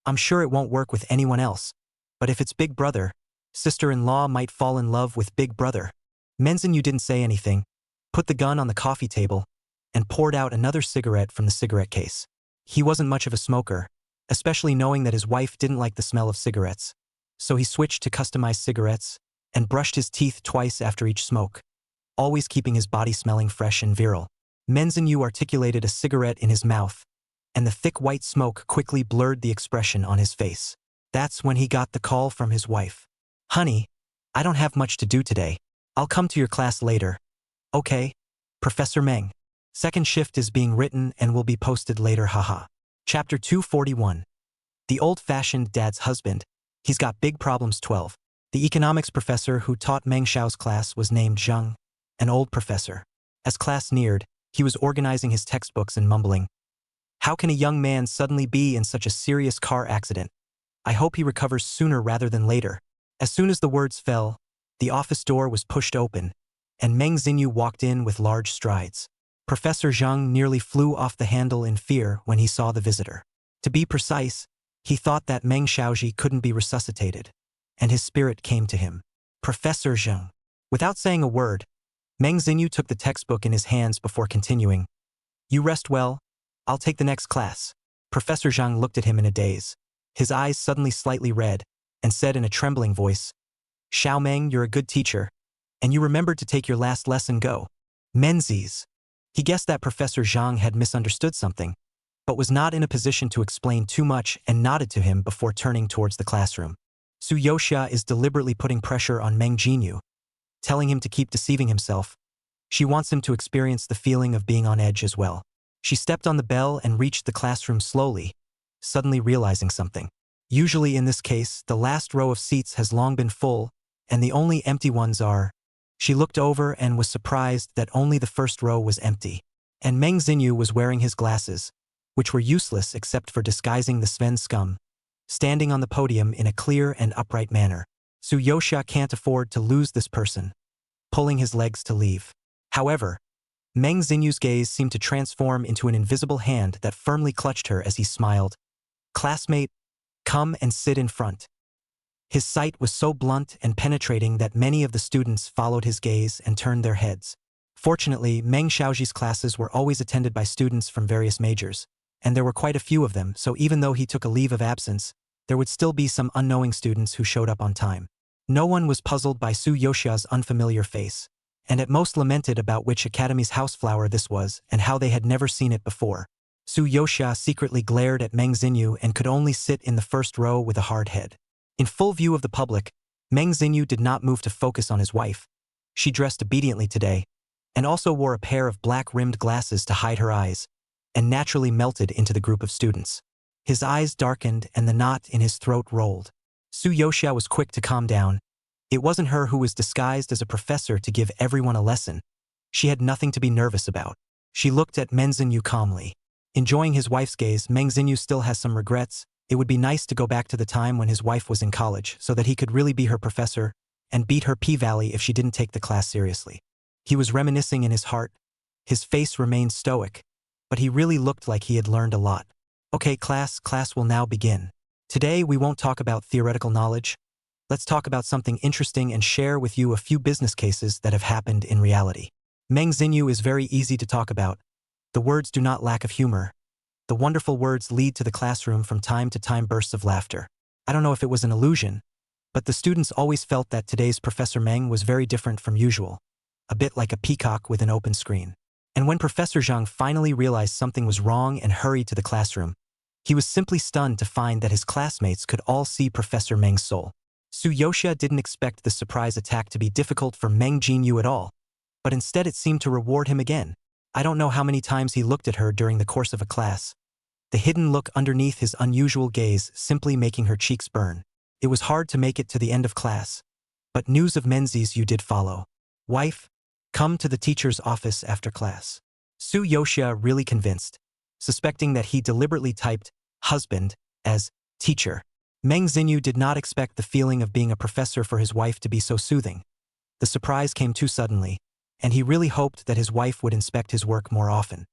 I'm sure it won't work with anyone else, but if it's Big Brother, sister-in-law might fall in love with Big Brother. Menzin Yu didn't say anything, put the gun on the coffee table, and poured out another cigarette from the cigarette case. He wasn't much of a smoker, especially knowing that his wife didn't like the smell of cigarettes, so he switched to customized cigarettes and brushed his teeth twice after each smoke, always keeping his body smelling fresh and virile. Menzin Yu articulated a cigarette in his mouth, and the thick white smoke quickly blurred the expression on his face. That's when he got the call from his wife. Honey, I don't have much to do today. I'll come to your class later. Okay, Professor Meng. Second shift is being written and will be posted later, haha. Chapter 241. The old-fashioned dad's husband. He's got big problems 12. The economics professor who taught Meng Xiao's class was named Zheng, an old professor. As class neared, he was organizing his textbooks and mumbling. How can a young man suddenly be in such a serious car accident? I hope he recovers sooner rather than later. As soon as the words fell, the office door was pushed open, and Meng Jinyu walked in with large strides. Professor Zheng nearly flew off the handle in fear when he saw the visitor. To be precise, he thought that Meng Xiaoji couldn't be resuscitated, and his spirit came to him. Professor Zheng. Without saying a word, Meng Jinyu took the textbook in his hands before continuing. You rest well. I'll take the next class. Professor Zheng looked at him in a daze, his eyes suddenly slightly red, and said in a trembling voice, Xiao Meng, you're a good teacher, and you remembered to take your last lesson. Go. Menzies. He guessed that Professor Zhang had misunderstood something, but was not in a position to explain too much and nodded to him before turning towards the classroom. Su Yoxia is deliberately putting pressure on Meng Jinyu, telling him to keep deceiving himself. She wants him to experience the feeling of being on edge as well. She stepped on the bell and reached the classroom slowly, suddenly realizing something. Usually in this case, the last row of seats has long been full, and the only empty ones are. She looked over and was surprised that only the first row was empty. And Meng Jinyu was wearing his glasses, which were useless except for disguising the Sven scum, standing on the podium in a clear and upright manner. Su Yoxia can't afford to lose this person, pulling his legs to leave. However, Meng Jinyu's gaze seemed to transform into an invisible hand that firmly clutched her as he smiled. Classmate, come and sit in front. His sight was so blunt and penetrating that many of the students followed his gaze and turned their heads. Fortunately, Meng Xiaoji's classes were always attended by students from various majors, and there were quite a few of them, so even though he took a leave of absence, there would still be some unknowing students who showed up on time. No one was puzzled by Su Yoxia's unfamiliar face, and at most lamented about which academy's houseflower this was and how they had never seen it before. Su Yoxia secretly glared at Meng Jinyu and could only sit in the first row with a hard head. In full view of the public, Meng Jinyu did not move to focus on his wife. She dressed obediently today, and also wore a pair of black-rimmed glasses to hide her eyes, and naturally melted into the group of students. His eyes darkened and the knot in his throat rolled. Su Yoxia was quick to calm down. It wasn't her who was disguised as a professor to give everyone a lesson. She had nothing to be nervous about. She looked at Meng Jinyu calmly. Enjoying his wife's gaze, Meng Jinyu still has some regrets. It would be nice to go back to the time when his wife was in college so that he could really be her professor and beat her P-Valley if she didn't take the class seriously. He was reminiscing in his heart. His face remained stoic, but he really looked like he had learned a lot. Okay, class will now begin. Today we won't talk about theoretical knowledge. Let's talk about something interesting and share with you a few business cases that have happened in reality. Meng Jinyu is very easy to talk about. The words do not lack of humor. The wonderful words lead to the classroom from time to time bursts of laughter. I don't know if it was an illusion, but the students always felt that today's Professor Meng was very different from usual, a bit like a peacock with an open screen. And when Professor Zhang finally realized something was wrong and hurried to the classroom, he was simply stunned to find that his classmates could all see Professor Meng's soul. Suyosha didn't expect the surprise attack to be difficult for Meng Jinyu at all, but instead it seemed to reward him again. I don't know how many times he looked at her during the course of a class, the hidden look underneath his unusual gaze simply making her cheeks burn. It was hard to make it to the end of class, but news of Menzies you did follow. Wife, come to the teacher's office after class. Suyosha really convinced, suspecting that he deliberately typed husband as teacher. Meng Jinyu did not expect the feeling of being a professor for his wife to be so soothing. The surprise came too suddenly, and he really hoped that his wife would inspect his work more often.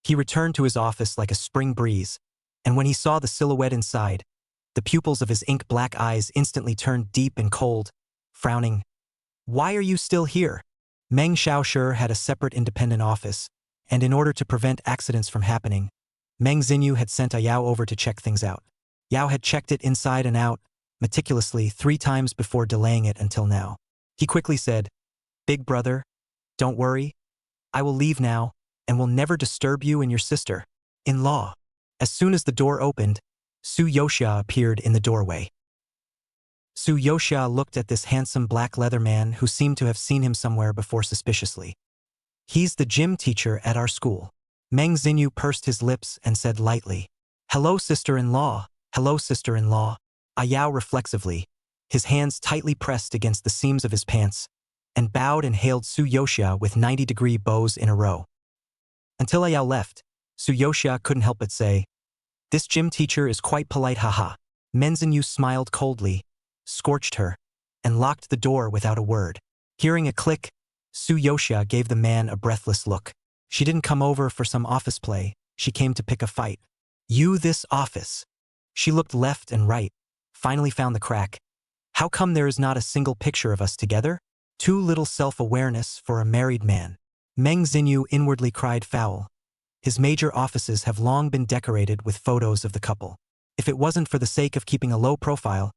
He returned to his office like a spring breeze, and when he saw the silhouette inside, the pupils of his ink-black eyes instantly turned deep and cold, frowning. Why are you still here? Meng Xiaoshe had a separate independent office, and in order to prevent accidents from happening, Meng Jinyu had sent a Yao over to check things out. Yao had checked it inside and out, meticulously 3 times before delaying it until now. He quickly said, "Big brother, don't worry. I will leave now, and will never disturb you and your sister-in-law." As soon as the door opened, Suyosha appeared in the doorway. Suyosha looked at this handsome black leather man who seemed to have seen him somewhere before suspiciously. "He's the gym teacher at our school." Meng Jinyu pursed his lips and said lightly, "Hello, sister-in-law. Hello, sister-in-law." Yao reflexively, his hands tightly pressed against the seams of his pants, and bowed and hailed Suyosha with 90-degree bows in a row. Until Yao left, Suyosha couldn't help but say, "This gym teacher is quite polite, haha." Meng Jinyu smiled coldly, scorched her, and locked the door without a word. Hearing a click, Suyosha gave the man a breathless look. She didn't come over for some office play, she came to pick a fight. "You this office." She looked left and right, finally found the crack. "How come there is not a single picture of us together? Too little self-awareness for a married man." Meng Jinyu inwardly cried foul. His major offices have long been decorated with photos of the couple. If it wasn't for the sake of keeping a low profile,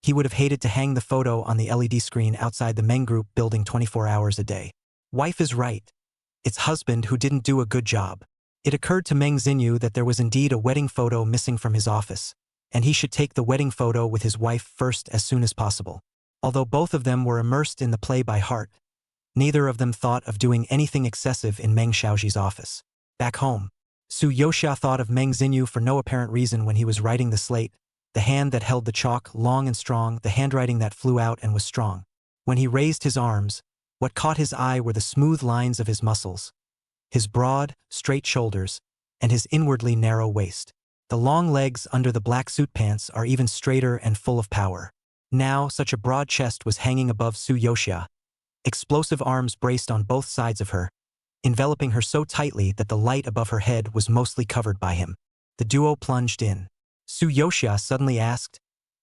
he would have hated to hang the photo on the LED screen outside the Meng Group building 24 hours a day. Wife is right. It's husband who didn't do a good job. It occurred to Meng Jinyu that there was indeed a wedding photo missing from his office, and he should take the wedding photo with his wife first as soon as possible. Although both of them were immersed in the play by heart, neither of them thought of doing anything excessive in Meng Xiaoji's office. Back home, Suyosha thought of Meng Jinyu for no apparent reason when he was writing the slate, the hand that held the chalk long and strong, the handwriting that flew out and was strong. When he raised his arms, what caught his eye were the smooth lines of his muscles, his broad, straight shoulders, and his inwardly narrow waist. The long legs under the black suit pants are even straighter and full of power. Now, such a broad chest was hanging above Suyosha, explosive arms braced on both sides of her, enveloping her so tightly that the light above her head was mostly covered by him. The duo plunged in. Suyosha suddenly asked,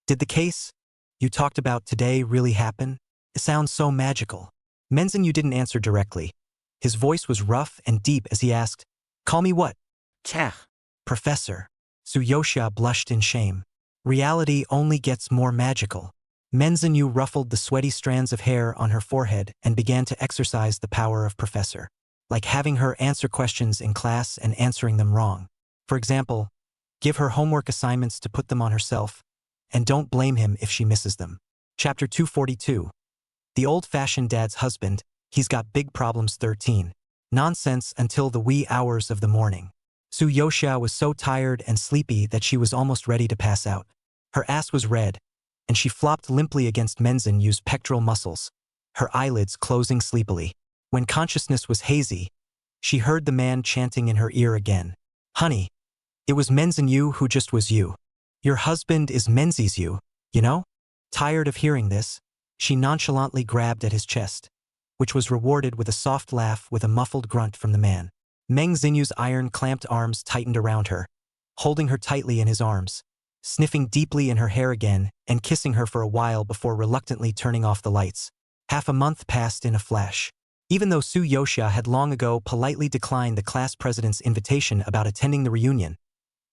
"Did the case you talked about today really happen? It sounds so magical." Meng Jinyu didn't answer directly. His voice was rough and deep as he asked, "Call me what?" "Professor." Suyosha blushed in shame. Reality only gets more magical. Meng Jinyu ruffled the sweaty strands of hair on her forehead and began to exercise the power of professor, like having her answer questions in class and answering them wrong. For example, give her homework assignments to put them on herself, and don't blame him if she misses them. Chapter 242. The old-fashioned dad's husband, he's got big problems 13. Nonsense until the wee hours of the morning. Suyosha was so tired and sleepy that she was almost ready to pass out. Her ass was red, and she flopped limply against Meng Jinyu's pectoral muscles, her eyelids closing sleepily. When consciousness was hazy, she heard the man chanting in her ear again. "Honey, it was Meng Jinyu who just was you. Your husband is Menzies you know?" Tired of hearing this, she nonchalantly grabbed at his chest, which was rewarded with a soft laugh with a muffled grunt from the man. Meng Jinyu's iron-clamped arms tightened around her, holding her tightly in his arms, sniffing deeply in her hair again and kissing her for a while before reluctantly turning off the lights. Half a month passed in a flash. Even though Suyosha had long ago politely declined the class president's invitation about attending the reunion,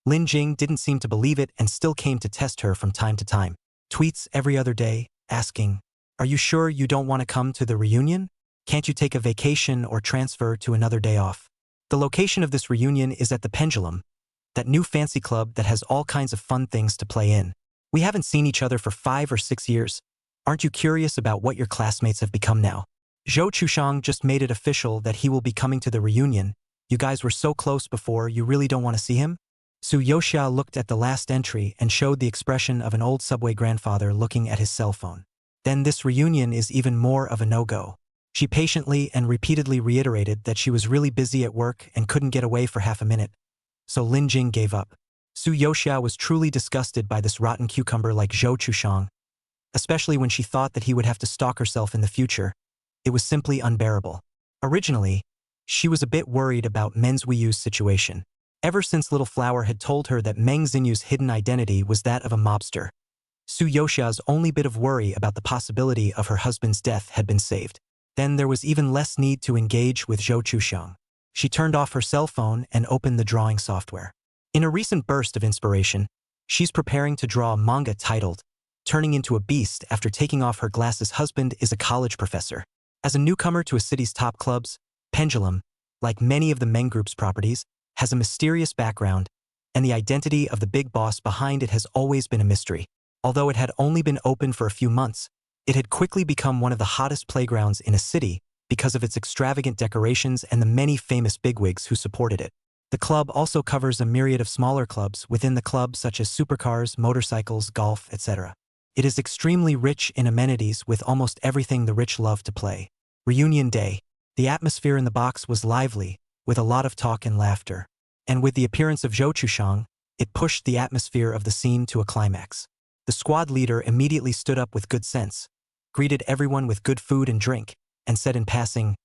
Lin Jing didn't seem to believe it and still came to test her from time to time. Tweets every other day, asking, "Are you sure you don't want to come to the reunion? Can't you take a vacation or transfer to another day off?" The location of this reunion is at the Pendulum, that new fancy club that has all kinds of fun things to play in. We haven't seen each other for 5 or 6 years. Aren't you curious about what your classmates have become now? Zhou Chushang just made it official that he will be coming to the reunion. You guys were so close before, you really don't want to see him? Su Yoxia looked at the last entry and showed the expression of an old subway grandfather looking at his cell phone. Then this reunion is even more of a no-go. She patiently and repeatedly reiterated that she was really busy at work and couldn't get away for half a minute. So Lin Jing gave up. Su Yoxia was truly disgusted by this rotten cucumber like Zhou Chushang, especially when she thought that he would have to stalk herself in the future. It was simply unbearable. Originally, she was a bit worried about Meng Ziyu's situation. Ever since Little Flower had told her that Meng Ziyu's hidden identity was that of a mobster, Su Yoxia's only bit of worry about the possibility of her husband's death had been saved. Then there was even less need to engage with Zhou Chushang. She turned off her cell phone and opened the drawing software. In a recent burst of inspiration, she's preparing to draw a manga titled Turning into a Beast after taking off her glasses. Husband is a college professor. As a newcomer to a city's top clubs, Pendulum, like many of the Meng Group's properties, has a mysterious background, and the identity of the big boss behind it has always been a mystery. Although it had only been open for a few months, it had quickly become one of the hottest playgrounds in a city because of its extravagant decorations and the many famous bigwigs who supported it. The club also covers a myriad of smaller clubs within the club, such as supercars, motorcycles, golf, etc. It is extremely rich in amenities with almost everything the rich love to play. Reunion day. The atmosphere in the box was lively, with a lot of talk and laughter. And with the appearance of Zhou Chushang, it pushed the atmosphere of the scene to a climax. The squad leader immediately stood up with good sense, greeted everyone with good food and drink, and said in passing,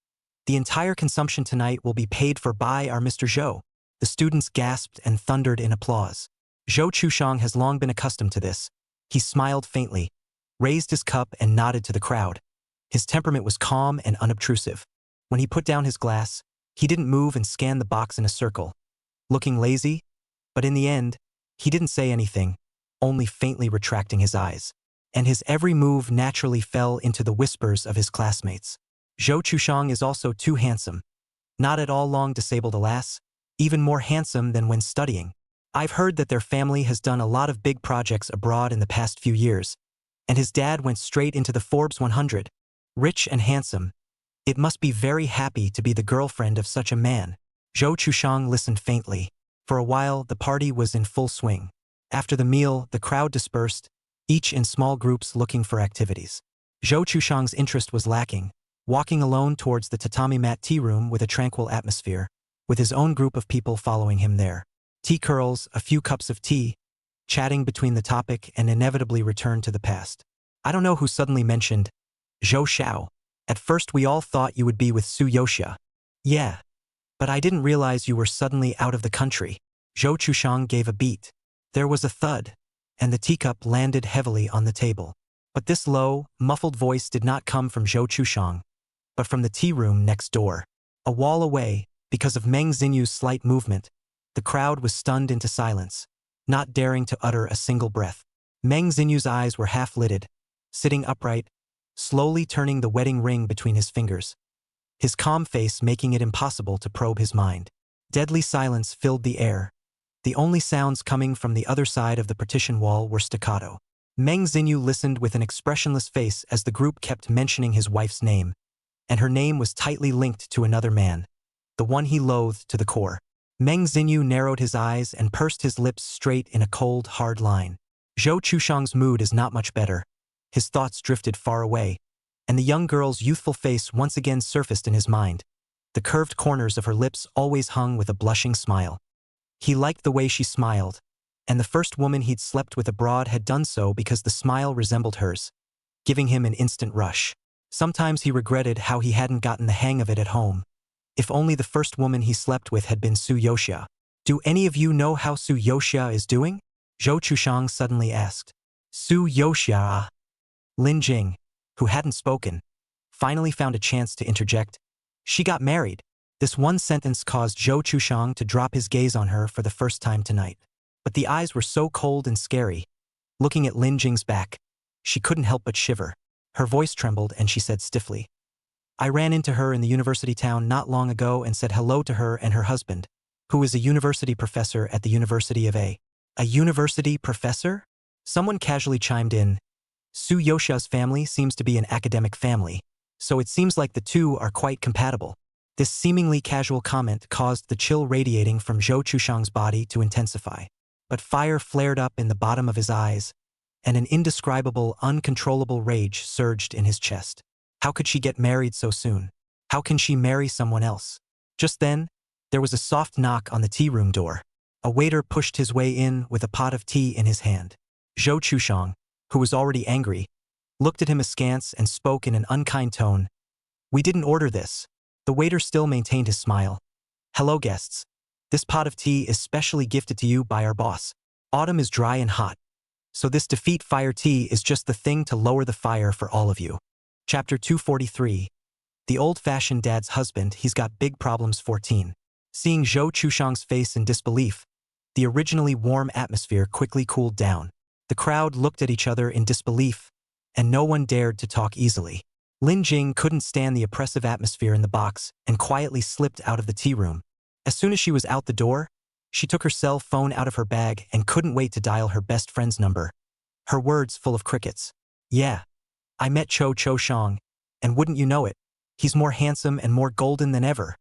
"The entire consumption tonight will be paid for by our Mr. Zhou." The students gasped and thundered in applause. Zhou Chushang has long been accustomed to this. He smiled faintly, raised his cup and nodded to the crowd. His temperament was calm and unobtrusive. When he put down his glass, he didn't move and scan the box in a circle, looking lazy, but in the end, he didn't say anything, only faintly retracting his eyes. And his every move naturally fell into the whispers of his classmates. Zhou Chushang is also too handsome. Not at all long disabled, alas, even more handsome than when studying. I've heard that their family has done a lot of big projects abroad in the past few years, and his dad went straight into the Forbes 100. Rich and handsome. It must be very happy to be the girlfriend of such a man. Zhou Chushang listened faintly. For a while, the party was in full swing. After the meal, the crowd dispersed, each in small groups looking for activities. Zhou Chushang's interest was lacking, walking alone towards the tatami mat tea room with a tranquil atmosphere, with his own group of people following him there. Tea curls, a few cups of tea, chatting between the topic, and inevitably returned to the past. I don't know who suddenly mentioned Zhou Xiao. At first we all thought you would be with Su Yoxia. Yeah, but I didn't realize you were suddenly out of the country. Zhou Chushang gave a beat. There was a thud, and the teacup landed heavily on the table. But this low, muffled voice did not come from Zhou Chushang, but from the tea room next door. A wall away, because of Meng Ziyu's slight movement, the crowd was stunned into silence, not daring to utter a single breath. Meng Ziyu's eyes were half-lidded, sitting upright, slowly turning the wedding ring between his fingers, his calm face making it impossible to probe his mind. Deadly silence filled the air. The only sounds coming from the other side of the partition wall were staccato. Meng Ziyu listened with an expressionless face as the group kept mentioning his wife's name, and her name was tightly linked to another man, the one he loathed to the core. Meng Ziyu narrowed his eyes and pursed his lips straight in a cold, hard line. Zhou Chushang's mood is not much better. His thoughts drifted far away, and the young girl's youthful face once again surfaced in his mind. The curved corners of her lips always hung with a blushing smile. He liked the way she smiled, and the first woman he'd slept with abroad had done so because the smile resembled hers, giving him an instant rush. Sometimes he regretted how he hadn't gotten the hang of it at home. If only the first woman he slept with had been Su Yoxia. Do any of you know how Su Yoxia is doing? Zhou Chushang suddenly asked. Su Yoxia. Lin Jing, who hadn't spoken, finally found a chance to interject. She got married. This one sentence caused Zhou Chushang to drop his gaze on her for the first time tonight. But the eyes were so cold and scary. Looking at Lin Jing's back, she couldn't help but shiver. Her voice trembled and she said stiffly, I ran into her in the university town not long ago and said hello to her and her husband, who is a university professor at the University of A. A university professor? Someone casually chimed in, Su Yoshia's family seems to be an academic family, so it seems like the two are quite compatible. This seemingly casual comment caused the chill radiating from Zhou Chushang's body to intensify. But fire flared up in the bottom of his eyes, and an indescribable, uncontrollable rage surged in his chest. How could she get married so soon? How can she marry someone else? Just then, there was a soft knock on the tea room door. A waiter pushed his way in with a pot of tea in his hand. Zhou Chushang, who was already angry, looked at him askance and spoke in an unkind tone. We didn't order this. The waiter still maintained his smile. Hello, guests. This pot of tea is specially gifted to you by our boss. Autumn is dry and hot, so this defeat fire tea is just the thing to lower the fire for all of you. Chapter 243. The old-fashioned dad's husband, he's got big problems 14. Seeing Zhou Chushang's face in disbelief, the originally warm atmosphere quickly cooled down. The crowd looked at each other in disbelief, and no one dared to talk easily. Lin Jing couldn't stand the oppressive atmosphere in the box and quietly slipped out of the tea room. As soon as she was out the door, she took her cell phone out of her bag and couldn't wait to dial her best friend's number. Her words full of crickets. Yeah, I met Cho Shang, and wouldn't you know it, he's more handsome and more golden than ever.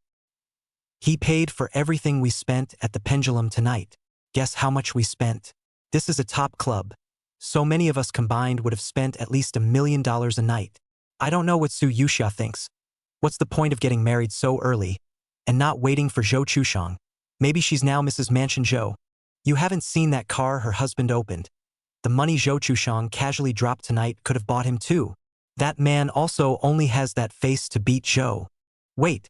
He paid for everything we spent at the Pendulum tonight. Guess how much we spent? This is a top club. So many of us combined would have spent at least $1 million a night. I don't know what Su Yuxia thinks. What's the point of getting married so early and not waiting for Zhou Chushang? Maybe she's now Mrs. Mansion Zhou. You haven't seen that car her husband opened. The money Zhou Chushang casually dropped tonight could have bought him too. That man also only has that face to beat Zhou. Wait,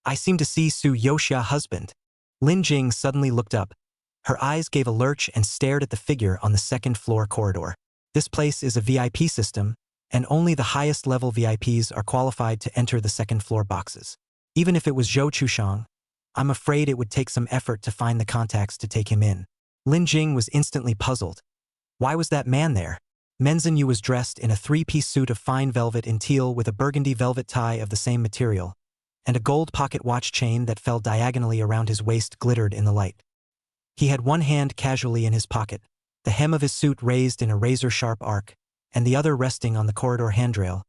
I seem to see Su Yuxia's husband. Lin Jing suddenly looked up. Her eyes gave a lurch and stared at the figure on the second-floor corridor. This place is a VIP system, and only the highest-level VIPs are qualified to enter the second-floor boxes. Even if it was Zhou Chushang, I'm afraid it would take some effort to find the contacts to take him in. Lin Jing was instantly puzzled. Why was that man there? Menzin Yu was dressed in a three-piece suit of fine velvet in teal with a burgundy velvet tie of the same material, and a gold pocket watch chain that fell diagonally around his waist glittered in the light. He had one hand casually in his pocket, the hem of his suit raised in a razor-sharp arc, and the other resting on the corridor handrail.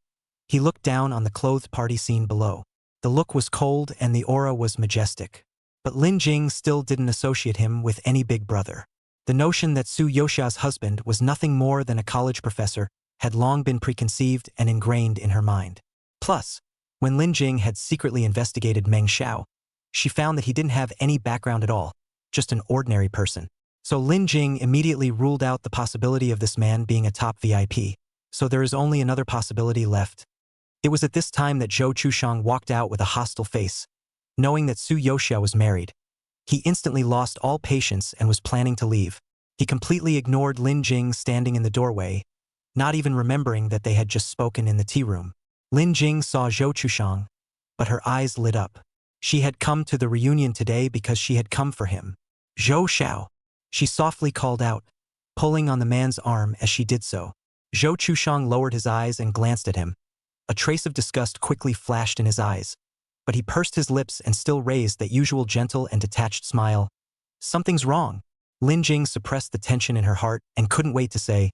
He looked down on the clothed party scene below. The look was cold and the aura was majestic. But Lin Jing still didn't associate him with any big brother. The notion that Su Yuxia's husband was nothing more than a college professor had long been preconceived and ingrained in her mind. Plus, when Lin Jing had secretly investigated Meng Xiao, she found that he didn't have any background at all, just an ordinary person. So Lin Jing immediately ruled out the possibility of this man being a top VIP. So there is only another possibility left. It was at this time that Zhou Chushang walked out with a hostile face. Knowing that Su Yuxia was married, he instantly lost all patience and was planning to leave. He completely ignored Lin Jing standing in the doorway, not even remembering that they had just spoken in the tea room. Lin Jing saw Zhou Chushang, but her eyes lit up. She had come to the reunion today because she had come for him. Zhou Xiao, she softly called out, pulling on the man's arm as she did so. Zhou Chushang lowered his eyes and glanced at him. A trace of disgust quickly flashed in his eyes, but he pursed his lips and still raised that usual gentle and detached smile. Something's wrong. Lin Jing suppressed the tension in her heart and couldn't wait to say,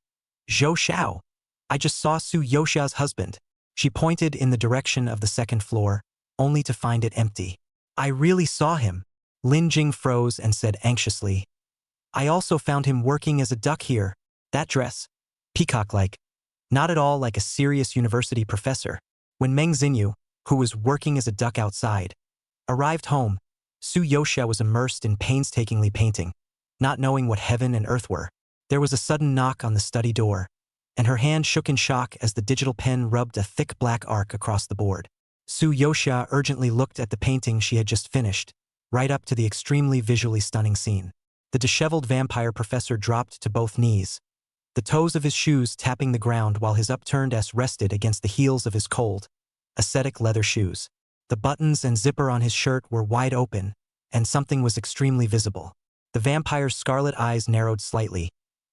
Zhou Xiao, I just saw Su Yuxia's husband. She pointed in the direction of the second floor, only to find it empty. I really saw him. Lin Jing froze and said anxiously, I also found him working as a duck here. That dress, peacock-like, not at all like a serious university professor. When Meng Xinyu, who was working as a duck outside, arrived home, Su Yuxia was immersed in painstakingly painting, not knowing what heaven and earth were. There was a sudden knock on the study door, and her hand shook in shock as the digital pen rubbed a thick black arc across the board. Su Yuxia urgently looked at the painting she had just finished, right up to the extremely visually stunning scene. The disheveled vampire professor dropped to both knees, the toes of his shoes tapping the ground while his upturned S rested against the heels of his cold, ascetic leather shoes. The buttons and zipper on his shirt were wide open, and something was extremely visible. The vampire's scarlet eyes narrowed slightly,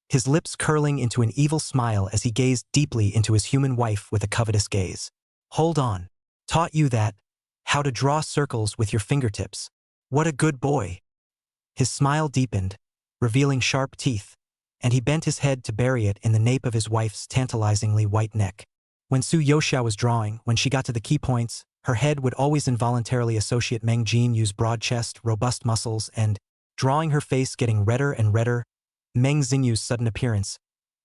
his lips curling into an evil smile as he gazed deeply into his human wife with a covetous gaze. Hold on. Taught you that? How to draw circles with your fingertips. What a good boy. His smile deepened, revealing sharp teeth, and he bent his head to bury it in the nape of his wife's tantalizingly white neck. When Su Yoxia was drawing, when she got to the key points, her head would always involuntarily associate Meng Jinyu's broad chest, robust muscles, and, drawing her face getting redder and redder, Meng Xinyu's sudden appearance,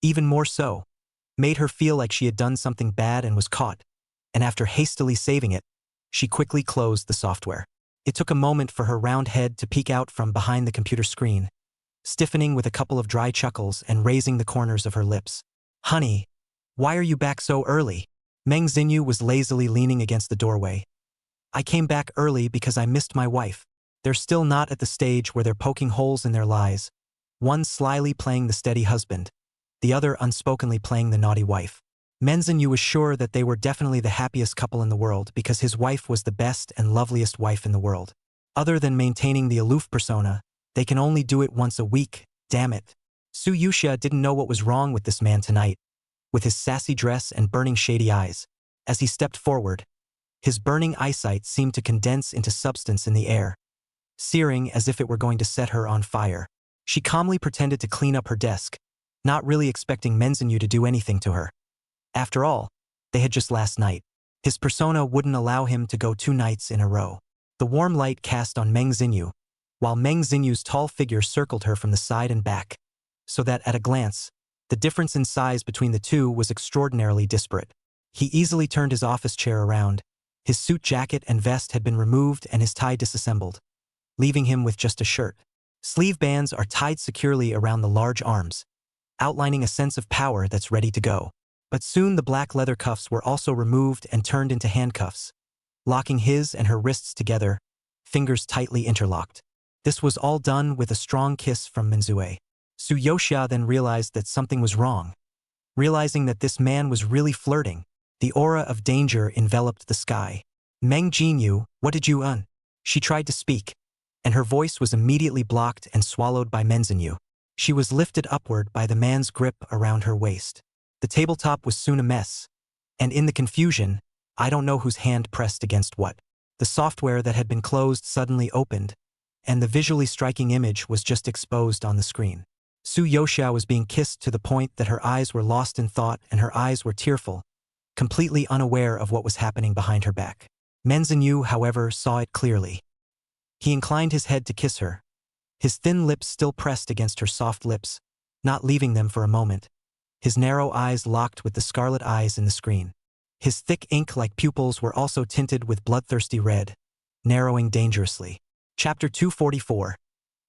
even more so, made her feel like she had done something bad and was caught, and after hastily saving it, she quickly closed the software. It took a moment for her round head to peek out from behind the computer screen, stiffening with a couple of dry chuckles and raising the corners of her lips. "Honey, why are you back so early?" Meng Xinyu was lazily leaning against the doorway. "I came back early because I missed my wife. They're still not at the stage where they're poking holes in their lies, one slyly playing the steady husband, the other unspokenly playing the naughty wife." Meng Xinyu was sure that they were definitely the happiest couple in the world because his wife was the best and loveliest wife in the world. Other than maintaining the aloof persona, they can only do it once a week, damn it. Su Yoxia didn't know what was wrong with this man tonight, with his sassy dress and burning shady eyes. As he stepped forward, his burning eyesight seemed to condense into substance in the air, searing as if it were going to set her on fire. She calmly pretended to clean up her desk, not really expecting Meng Xinyu to do anything to her. After all, they had just last night. His persona wouldn't allow him to go 2 nights in a row. The warm light cast on Meng Xinyu, while Meng Xinyu's tall figure circled her from the side and back, so that at a glance, the difference in size between the two was extraordinarily disparate. He easily turned his office chair around. His suit jacket and vest had been removed and his tie disassembled, leaving him with just a shirt. Sleeve bands are tied securely around the large arms, outlining a sense of power that's ready to go. But soon the black leather cuffs were also removed and turned into handcuffs, locking his and her wrists together, fingers tightly interlocked. This was all done with a strong kiss from Minzue. Su Yoxia then realized that something was wrong. Realizing that this man was really flirting, the aura of danger enveloped the sky. "Meng Jinyu, what did you?" She tried to speak, and her voice was immediately blocked and swallowed by Meng Xinyu. She was lifted upward by the man's grip around her waist. The tabletop was soon a mess, and in the confusion, I don't know whose hand pressed against what. The software that had been closed suddenly opened, and the visually striking image was just exposed on the screen. Su Yoxia was being kissed to the point that her eyes were lost in thought and her eyes were tearful, completely unaware of what was happening behind her back. Meng Xinyu, however, saw it clearly. He inclined his head to kiss her, his thin lips still pressed against her soft lips, not leaving them for a moment. His narrow eyes locked with the scarlet eyes in the screen. His thick ink-like pupils were also tinted with bloodthirsty red, narrowing dangerously. Chapter 244.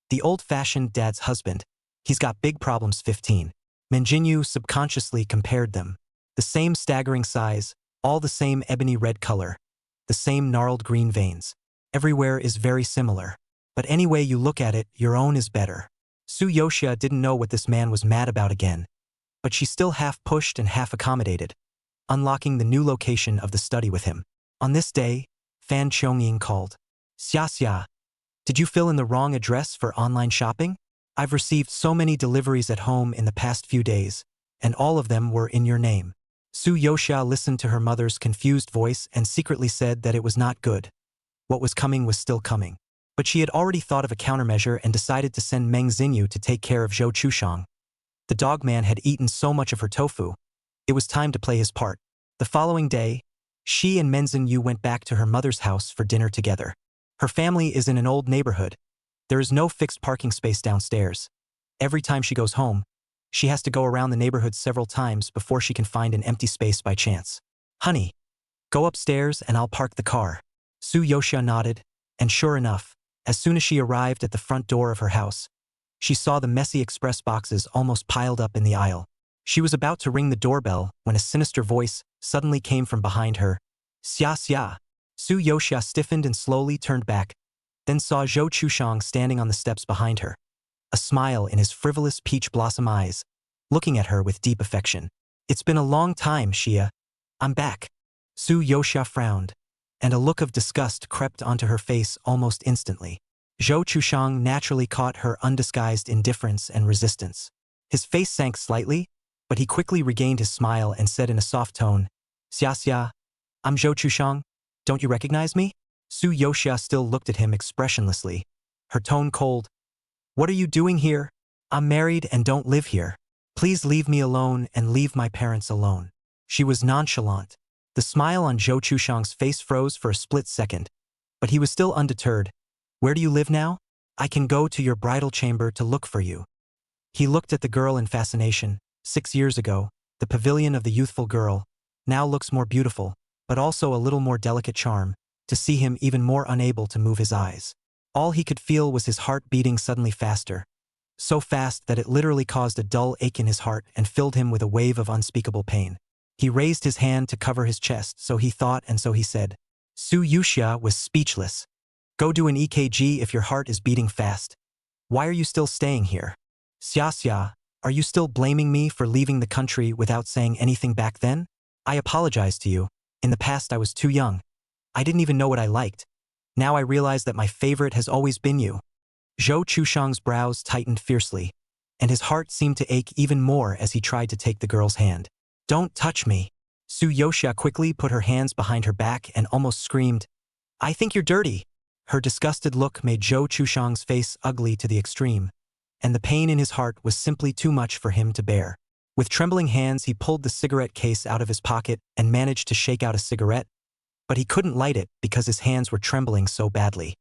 The Old-Fashioned Dad's Husband. He's got big problems 15. Meng Jinyu subconsciously compared them. The same staggering size, all the same ebony red color, the same gnarled green veins. Everywhere is very similar. But any way you look at it, your own is better. Su Yoxia didn't know what this man was mad about again, but she still half pushed and half accommodated, unlocking the new location of the study with him. On this day, Fan Chongying called. "Xia, did you fill in the wrong address for online shopping? I've received so many deliveries at home in the past few days, and all of them were in your name." Su Yoxia listened to her mother's confused voice and secretly said that it was not good. What was coming was still coming. But she had already thought of a countermeasure and decided to send Meng Xinyu to take care of Zhou Chushang. The dog man had eaten so much of her tofu. It was time to play his part. The following day, she and Meng Xinyu went back to her mother's house for dinner together. Her family is in an old neighborhood. There is no fixed parking space downstairs. Every time she goes home, she has to go around the neighborhood several times before she can find an empty space by chance. "Honey, go upstairs and I'll park the car." Su Yoxia nodded, and sure enough, as soon as she arrived at the front door of her house, she saw the messy express boxes almost piled up in the aisle. She was about to ring the doorbell when a sinister voice suddenly came from behind her. "Xia." Su Yoxia stiffened and slowly turned back, then saw Zhou Chushang standing on the steps behind her, a smile in his frivolous peach blossom eyes, looking at her with deep affection. "It's been a long time, Xia. I'm back." Su Yoxia frowned, and a look of disgust crept onto her face almost instantly. Zhou Chushang naturally caught her undisguised indifference and resistance. His face sank slightly, but he quickly regained his smile and said in a soft tone, "Xia, I'm Zhou Chushang. Don't you recognize me?" Su Yoxia still looked at him expressionlessly, her tone cold. "What are you doing here? I'm married and don't live here." Please leave me alone and leave my parents alone. She was nonchalant. The smile on Zhou Chushang's face froze for a split second, but he was still undeterred. Where do you live now? I can go to your bridal chamber to look for you. He looked at the girl in fascination. 6 years ago, the pavilion of the youthful girl now looks more beautiful, but also a little more delicate charm, to see him even more unable to move his eyes. All he could feel was his heart beating suddenly faster, so fast that it literally caused a dull ache in his heart and filled him with a wave of unspeakable pain. He raised his hand to cover his chest, so he thought and so he said. Su Yuxia was speechless. Go do an EKG if your heart is beating fast. Why are you still staying here? Xia, are you still blaming me for leaving the country without saying anything back then? I apologize to you. In the past I was too young. I didn't even know what I liked. Now I realize that my favorite has always been you. Zhou Chushang's brows tightened fiercely, and his heart seemed to ache even more as he tried to take the girl's hand. Don't touch me. Su Yuxia quickly put her hands behind her back and almost screamed, I think you're dirty. Her disgusted look made Zhou Chushang's face ugly to the extreme, and the pain in his heart was simply too much for him to bear. With trembling hands he pulled the cigarette case out of his pocket and managed to shake out a cigarette, but he couldn't light it because his hands were trembling so badly.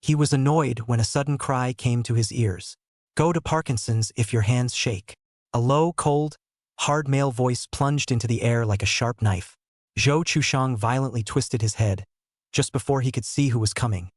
He was annoyed when a sudden cry came to his ears. Go to Parkinson's if your hands shake. A low, cold, hard male voice plunged into the air like a sharp knife. Zhou Chushang violently twisted his head, just before he could see who was coming.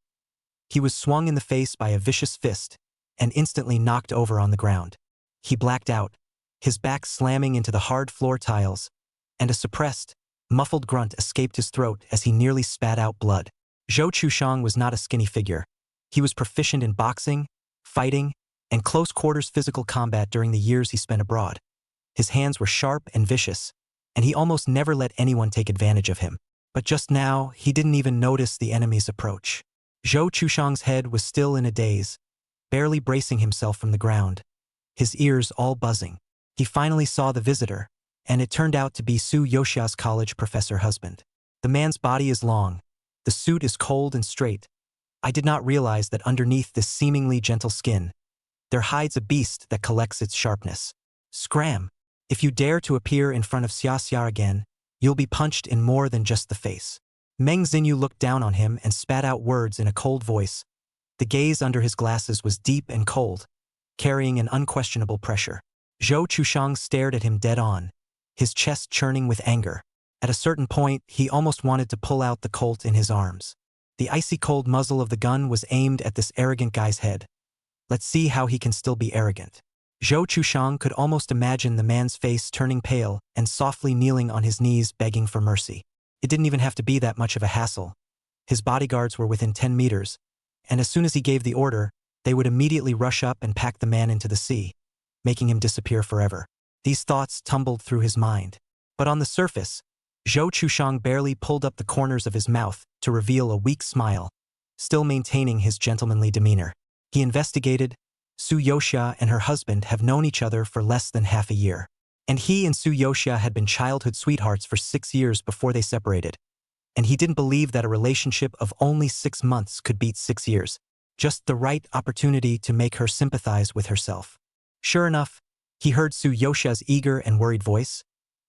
He was swung in the face by a vicious fist and instantly knocked over on the ground. He blacked out, his back slamming into the hard floor tiles, and a suppressed, muffled grunt escaped his throat as he nearly spat out blood. Zhou Chushang was not a skinny figure. He was proficient in boxing, fighting, and close-quarters physical combat during the years he spent abroad. His hands were sharp and vicious, and he almost never let anyone take advantage of him. But just now, he didn't even notice the enemy's approach. Zhou Chushang's head was still in a daze, barely bracing himself from the ground, his ears all buzzing. He finally saw the visitor, and it turned out to be Su Yuxia's college professor husband. The man's body is long, the suit is cold and straight. I did not realize that underneath this seemingly gentle skin, there hides a beast that collects its sharpness. Scram! If you dare to appear in front of Xia again, you'll be punched in more than just the face. Meng Xinyu looked down on him and spat out words in a cold voice. The gaze under his glasses was deep and cold, carrying an unquestionable pressure. Zhou Chushang stared at him dead on, his chest churning with anger. At a certain point, he almost wanted to pull out the Colt in his arms. The icy cold muzzle of the gun was aimed at this arrogant guy's head. Let's see how he can still be arrogant. Zhou Chushang could almost imagine the man's face turning pale and softly kneeling on his knees begging for mercy. It didn't even have to be that much of a hassle. His bodyguards were within 10 meters, and as soon as he gave the order, they would immediately rush up and pack the man into the sea, making him disappear forever. These thoughts tumbled through his mind. But on the surface, Zhou Chushang barely pulled up the corners of his mouth to reveal a weak smile, still maintaining his gentlemanly demeanor. He investigated. Su Yuxia and her husband have known each other for less than half a year. And he and Su Yuxia had been childhood sweethearts for 6 years before they separated. And he didn't believe that a relationship of only 6 months could beat 6 years. Just the right opportunity to make her sympathize with herself. Sure enough, he heard Su Yuxia's eager and worried voice.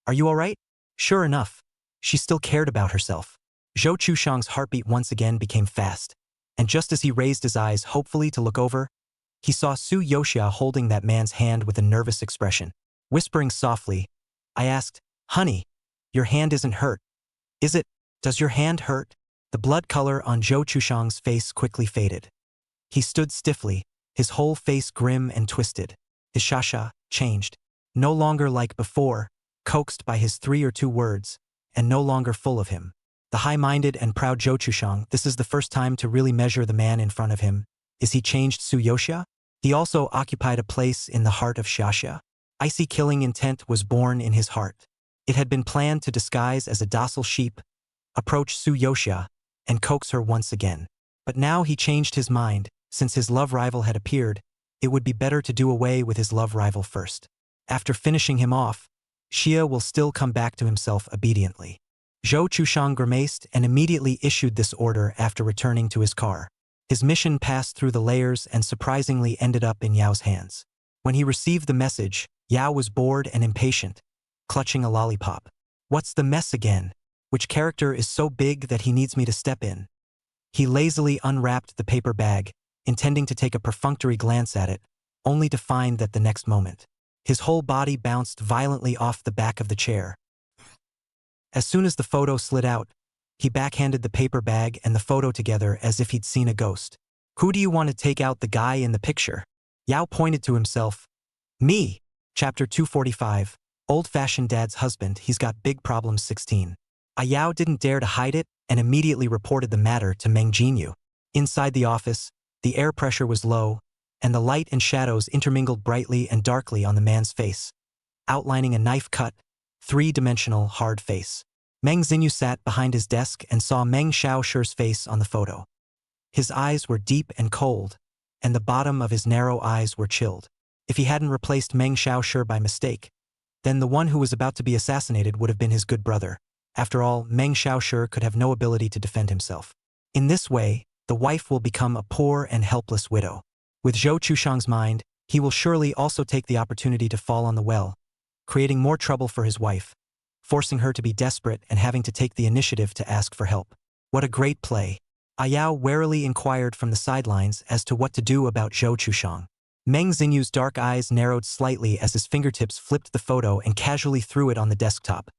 Are you all right? Sure enough, she still cared about herself. Zhou Chushang's heartbeat once again became fast, and just as he raised his eyes hopefully to look over, he saw Su Yuxia holding that man's hand with a nervous expression. Whispering softly, I asked, Honey, your hand isn't hurt, is it? Does your hand hurt? The blood color on Zhou Chushang's face quickly faded. He stood stiffly, his whole face grim and twisted. His shasha changed, no longer like before, coaxed by his 3 or 2 words, and no longer full of him. The high-minded and proud Zhou Chushang, this is the first time to really measure the man in front of him. Is he changed Su Yuxia? He also occupied a place in the heart of Xia. Icy killing intent was born in his heart. It had been planned to disguise as a docile sheep, approach Su Yuxia, and coax her once again. But now he changed his mind. Since his love rival had appeared, it would be better to do away with his love rival first. After finishing him off, Xia will still come back to himself obediently. Zhou Chushang grimaced and immediately issued this order after returning to his car. His mission passed through the layers and surprisingly ended up in Yao's hands. When he received the message, Yao was bored and impatient, clutching a lollipop. What's the mess again? Which character is so big that he needs me to step in? He lazily unwrapped the paper bag, intending to take a perfunctory glance at it, only to find that the next moment, his whole body bounced violently off the back of the chair. As soon as the photo slid out, he backhanded the paper bag and the photo together as if he'd seen a ghost. Who do you want to take out, the guy in the picture? Yao pointed to himself. Me. Chapter 245. Old-fashioned dad's husband, he's got big problems 16. Yao didn't dare to hide it and immediately reported the matter to Meng Jinyu. Inside the office, the air pressure was low, and the light and shadows intermingled brightly and darkly on the man's face, outlining a knife-cut, three-dimensional, hard face. Meng Jinyu sat behind his desk and saw Meng Xiaoshi's face on the photo. His eyes were deep and cold, and the bottom of his narrow eyes were chilled. If he hadn't replaced Meng Xiaoshi by mistake, then the one who was about to be assassinated would have been his good brother. After all, Meng Xiaoshi could have no ability to defend himself. In this way, the wife will become a poor and helpless widow. With Zhou Chushang's mind, he will surely also take the opportunity to fall on the well, creating more trouble for his wife, forcing her to be desperate and having to take the initiative to ask for help. What a great play. Yao warily inquired from the sidelines as to what to do about Zhou Chushang. Meng Jinyu's dark eyes narrowed slightly as his fingertips flipped the photo and casually threw it on the desktop,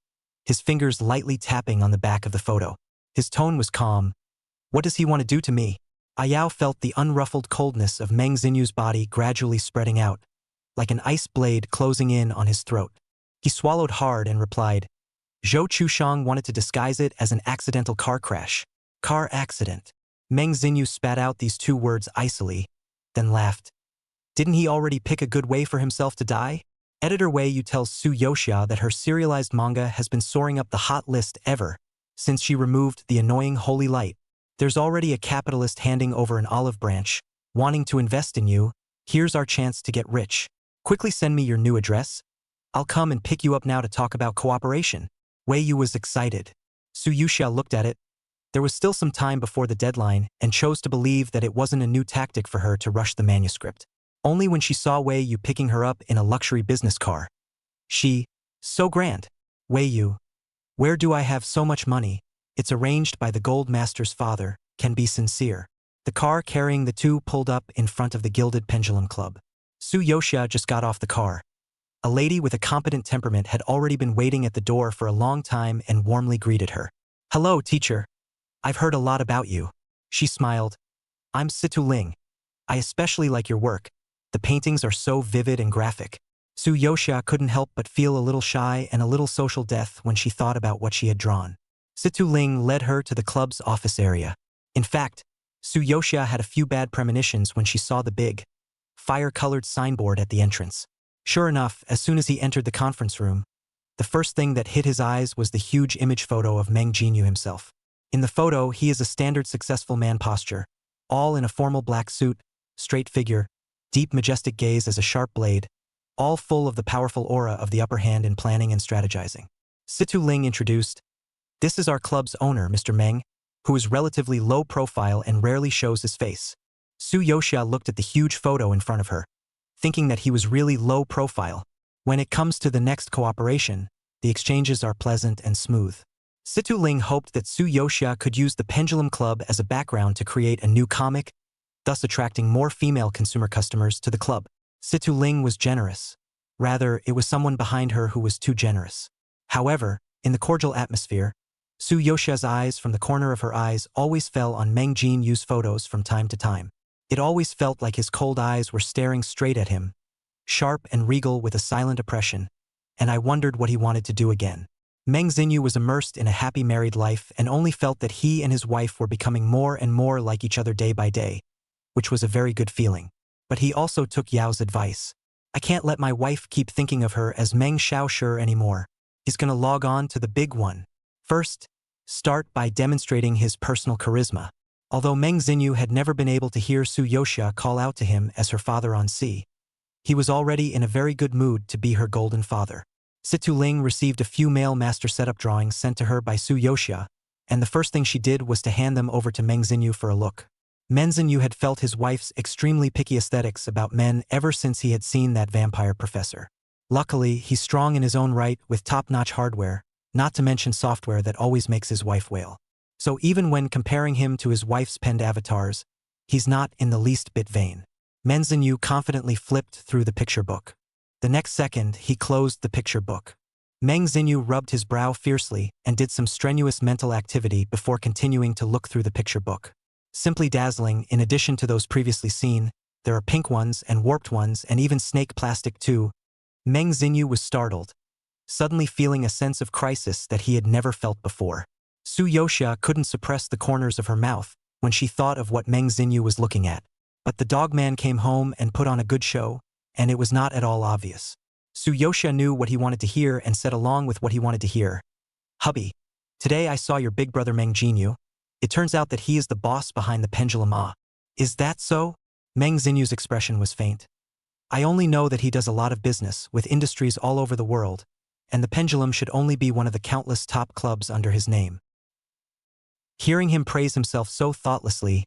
his fingers lightly tapping on the back of the photo. His tone was calm. What does he want to do to me? Yao felt the unruffled coldness of Meng Jinyu's body gradually spreading out, like an ice blade closing in on his throat. He swallowed hard and replied, Zhou Chushang wanted to disguise it as an accidental car crash. Car accident. Meng Jinyu spat out these two words icily, then laughed. Didn't he already pick a good way for himself to die? Editor Wei Yu tells Su Yoxia that her serialized manga has been soaring up the hot list ever since she removed the annoying holy light. There's already a capitalist handing over an olive branch, wanting to invest in you. Here's our chance to get rich. Quickly send me your new address. I'll come and pick you up now to talk about cooperation. Wei Yu was excited. Su Yoxia looked at it. There was still some time before the deadline and chose to believe that it wasn't a new tactic for her to rush the manuscript. Only when she saw Wei Yu picking her up in a luxury business car. So grand. Wei Yu. Where do I have so much money? It's arranged by the gold master's father, can be sincere. The car carrying the two pulled up in front of the Gilded Pendulum Club. Su Yoxia just got off the car. A lady with a competent temperament had already been waiting at the door for a long time and warmly greeted her. Hello, teacher. I've heard a lot about you. She smiled. I'm Situ Ling. I especially like your work. The paintings are so vivid and graphic. Su Yoxia couldn't help but feel a little shy and a little social death when she thought about what she had drawn. Situ Ling led her to the club's office area. In fact, Su Yoxia had a few bad premonitions when she saw the big, fire-colored signboard at the entrance. Sure enough, as soon as he entered the conference room, the first thing that hit his eyes was the huge image photo of Meng Jinyu himself. In the photo, he is a standard successful man posture, all in a formal black suit, straight figure, deep majestic gaze as a sharp blade, all full of the powerful aura of the upper hand in planning and strategizing. Situ Ling introduced, This is our club's owner, Mr. Meng, who is relatively low profile and rarely shows his face. Su Yoxia looked at the huge photo in front of her, thinking that he was really low profile. When it comes to the next cooperation, the exchanges are pleasant and smooth. Situ Ling hoped that Su Yoxia could use the Pendulum Club as a background to create a new comic, thus attracting more female consumer customers to the club. Situ Ling was generous. Rather, it was someone behind her who was too generous. However, in the cordial atmosphere, Su Yoxia's eyes from the corner of her eyes always fell on Meng Jinyu's photos from time to time. It always felt like his cold eyes were staring straight at him, sharp and regal with a silent oppression, and I wondered what he wanted to do again. Meng Jinyu was immersed in a happy married life and only felt that he and his wife were becoming more and more like each other day by day, which was a very good feeling. But he also took Yao's advice. I can't let my wife keep thinking of her as Meng Xiaoshi anymore. He's gonna log on to the big one. First, start by demonstrating his personal charisma. Although Meng Jinyu had never been able to hear Su Yoxia call out to him as her father on sea, he was already in a very good mood to be her golden father. Situ Ling received a few male master setup drawings sent to her by Su Yoxia, and the first thing she did was to hand them over to Meng Jinyu for a look. Meng Jinyu had felt his wife's extremely picky aesthetics about men ever since he had seen that vampire professor. Luckily, he's strong in his own right with top-notch hardware, not to mention software that always makes his wife wail. So even when comparing him to his wife's penned avatars, he's not in the least bit vain. Meng Zinyu confidently flipped through the picture book. The next second, he closed the picture book. Meng Zinyu rubbed his brow fiercely and did some strenuous mental activity before continuing to look through the picture book. Simply dazzling, in addition to those previously seen, there are pink ones and warped ones and even snake plastic too. Meng Zinyu was startled, suddenly feeling a sense of crisis that he had never felt before. Su Yoxia couldn't suppress the corners of her mouth when she thought of what Meng Zinyu was looking at. But the dogman came home and put on a good show, and it was not at all obvious. Su Yoxia knew what he wanted to hear and said along with what he wanted to hear. Hubby, today I saw your big brother Meng Zinyu. It turns out that he is the boss behind the pendulum. Is that so? Meng Zinyu's expression was faint. I only know that he does a lot of business with industries all over the world, and the pendulum should only be one of the countless top clubs under his name. Hearing him praise himself so thoughtlessly,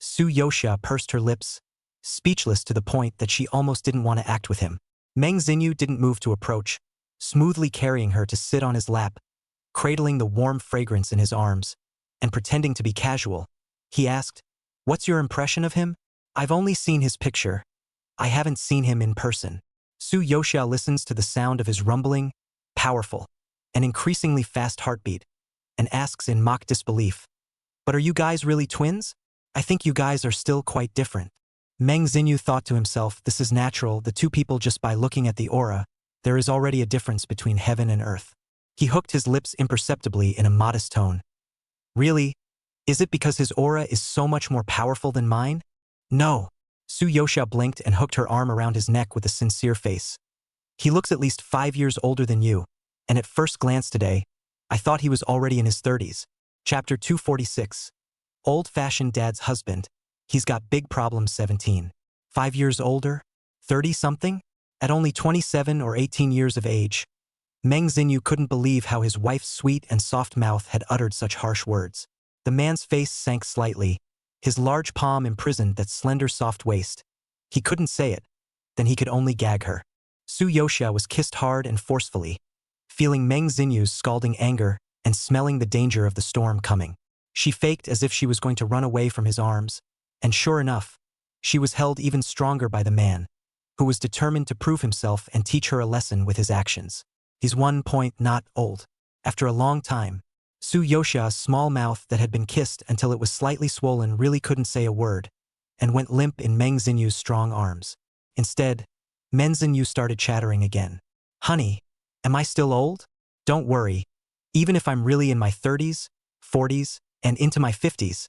Su Yoxia pursed her lips, speechless to the point that she almost didn't want to act with him. Meng Zinyu didn't move to approach, smoothly carrying her to sit on his lap, cradling the warm fragrance in his arms, and pretending to be casual. He asked, "What's your impression of him? I've only seen his picture. I haven't seen him in person." Su Yoxia listens to the sound of his rumbling, powerful, and increasingly fast heartbeat, and asks in mock disbelief, "But are you guys really twins? I think you guys are still quite different." Meng Zinyu thought to himself, this is natural, the two people just by looking at the aura, there is already a difference between heaven and earth. He hooked his lips imperceptibly in a modest tone. Really? Is it because his aura is so much more powerful than mine? No. Su Yoxia blinked and hooked her arm around his neck with a sincere face. He looks at least 5 years older than you, and at first glance today, I thought he was already in his 30s. Chapter 246. Old-fashioned dad's husband. He's got big problems 17. 5 years older? 30-something? At only 27 or 18 years of age. Meng Zinyu couldn't believe how his wife's sweet and soft mouth had uttered such harsh words. The man's face sank slightly, his large palm imprisoned that slender soft waist. He couldn't say it, then he could only gag her. Su Yoxia was kissed hard and forcefully, feeling Meng Zinyu's scalding anger and smelling the danger of the storm coming. She faked as if she was going to run away from his arms, and sure enough, she was held even stronger by the man, who was determined to prove himself and teach her a lesson with his actions. He's 1 point not old. After a long time, Su Yoxia's small mouth that had been kissed until it was slightly swollen really couldn't say a word, and went limp in Meng Zinyu's strong arms. Instead, Meng Zinyu started chattering again. Honey, am I still old? Don't worry. Even if I'm really in my 30s, 40s, and into my 50s,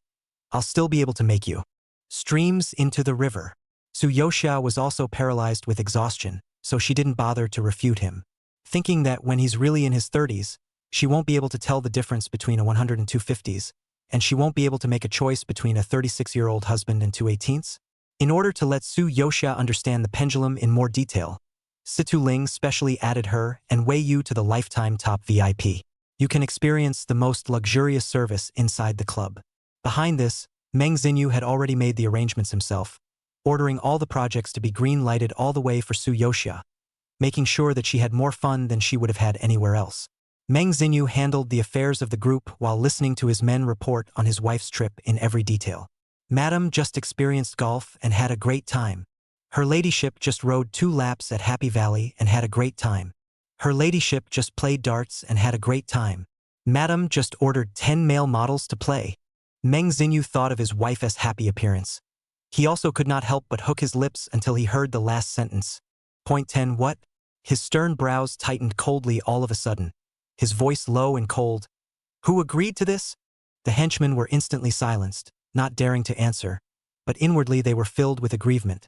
I'll still be able to make you. Streams into the river. Su Yoxia was also paralyzed with exhaustion, so she didn't bother to refute him, thinking that when he's really in his 30s, she won't be able to tell the difference between a 100 and 250s, and she won't be able to make a choice between a 36-year-old husband and 2 18s. In order to let Su Yoxia understand the pendulum in more detail, Situ Ling specially added her and Wei Yu to the lifetime top VIP. You can experience the most luxurious service inside the club. Behind this, Meng Zinyu had already made the arrangements himself, ordering all the projects to be green-lighted all the way for Su Yoxia, making sure that she had more fun than she would have had anywhere else. Meng Zinyu handled the affairs of the group while listening to his men report on his wife's trip in every detail. Madam just experienced golf and had a great time. Her ladyship just rode 2 laps at Happy Valley and had a great time. Her ladyship just played darts and had a great time. Madam just ordered 10 male models to play. Meng Zinyu thought of his wife's happy appearance. He also could not help but hook his lips until he heard the last sentence. Point 10 what? His stern brows tightened coldly all of a sudden, his voice low and cold. Who agreed to this? The henchmen were instantly silenced, not daring to answer, but inwardly they were filled with aggrievement,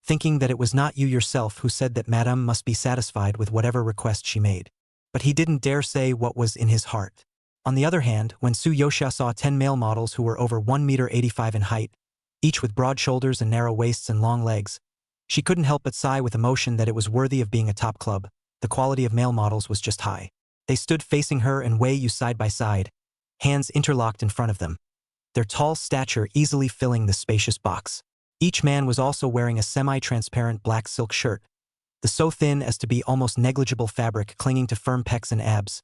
thinking that it was not you yourself who said that Madame must be satisfied with whatever request she made. But he didn't dare say what was in his heart. On the other hand, when Su Yoxia saw 10 male models who were over 1.85 meters in height, each with broad shoulders and narrow waists and long legs, she couldn't help but sigh with emotion that it was worthy of being a top club. The quality of male models was just high. They stood facing her and Wei Yu side by side, hands interlocked in front of them, their tall stature easily filling the spacious box. Each man was also wearing a semi-transparent black silk shirt, so thin as to be almost negligible fabric clinging to firm pecs and abs,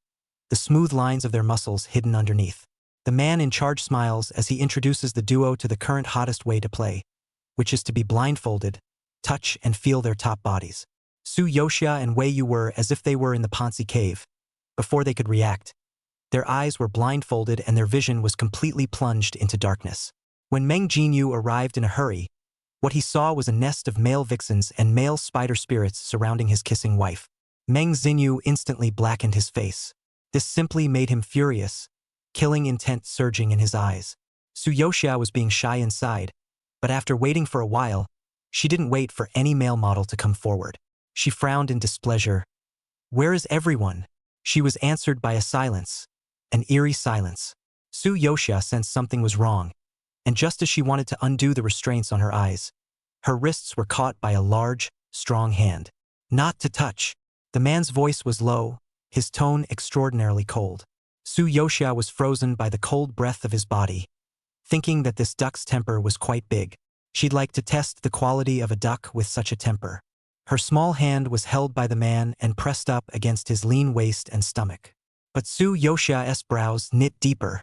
the smooth lines of their muscles hidden underneath. The man in charge smiles as he introduces the duo to the current hottest way to play, which is to be blindfolded, touch and feel their top bodies. Su Yoxia and Wei Yu were as if they were in the Ponzi cave. Before they could react, their eyes were blindfolded and their vision was completely plunged into darkness. When Meng Jinyu arrived in a hurry, what he saw was a nest of male vixens and male spider spirits surrounding his kissing wife. Meng Jinyu instantly blackened his face. This simply made him furious, killing intent surging in his eyes. Su Yoxia was being shy inside, but after waiting for a while, she didn't wait for any male model to come forward. She frowned in displeasure. "Where is everyone?" She was answered by a silence, an eerie silence. Su Yoxia sensed something was wrong, and just as she wanted to undo the restraints on her eyes, her wrists were caught by a large, strong hand. "Not to touch." The man's voice was low, his tone extraordinarily cold. Su Yoxia was frozen by the cold breath of his body, thinking that this duck's temper was quite big. She'd like to test the quality of a duck with such a temper. Her small hand was held by the man and pressed up against his lean waist and stomach. But Su Yoxia's brows knit deeper.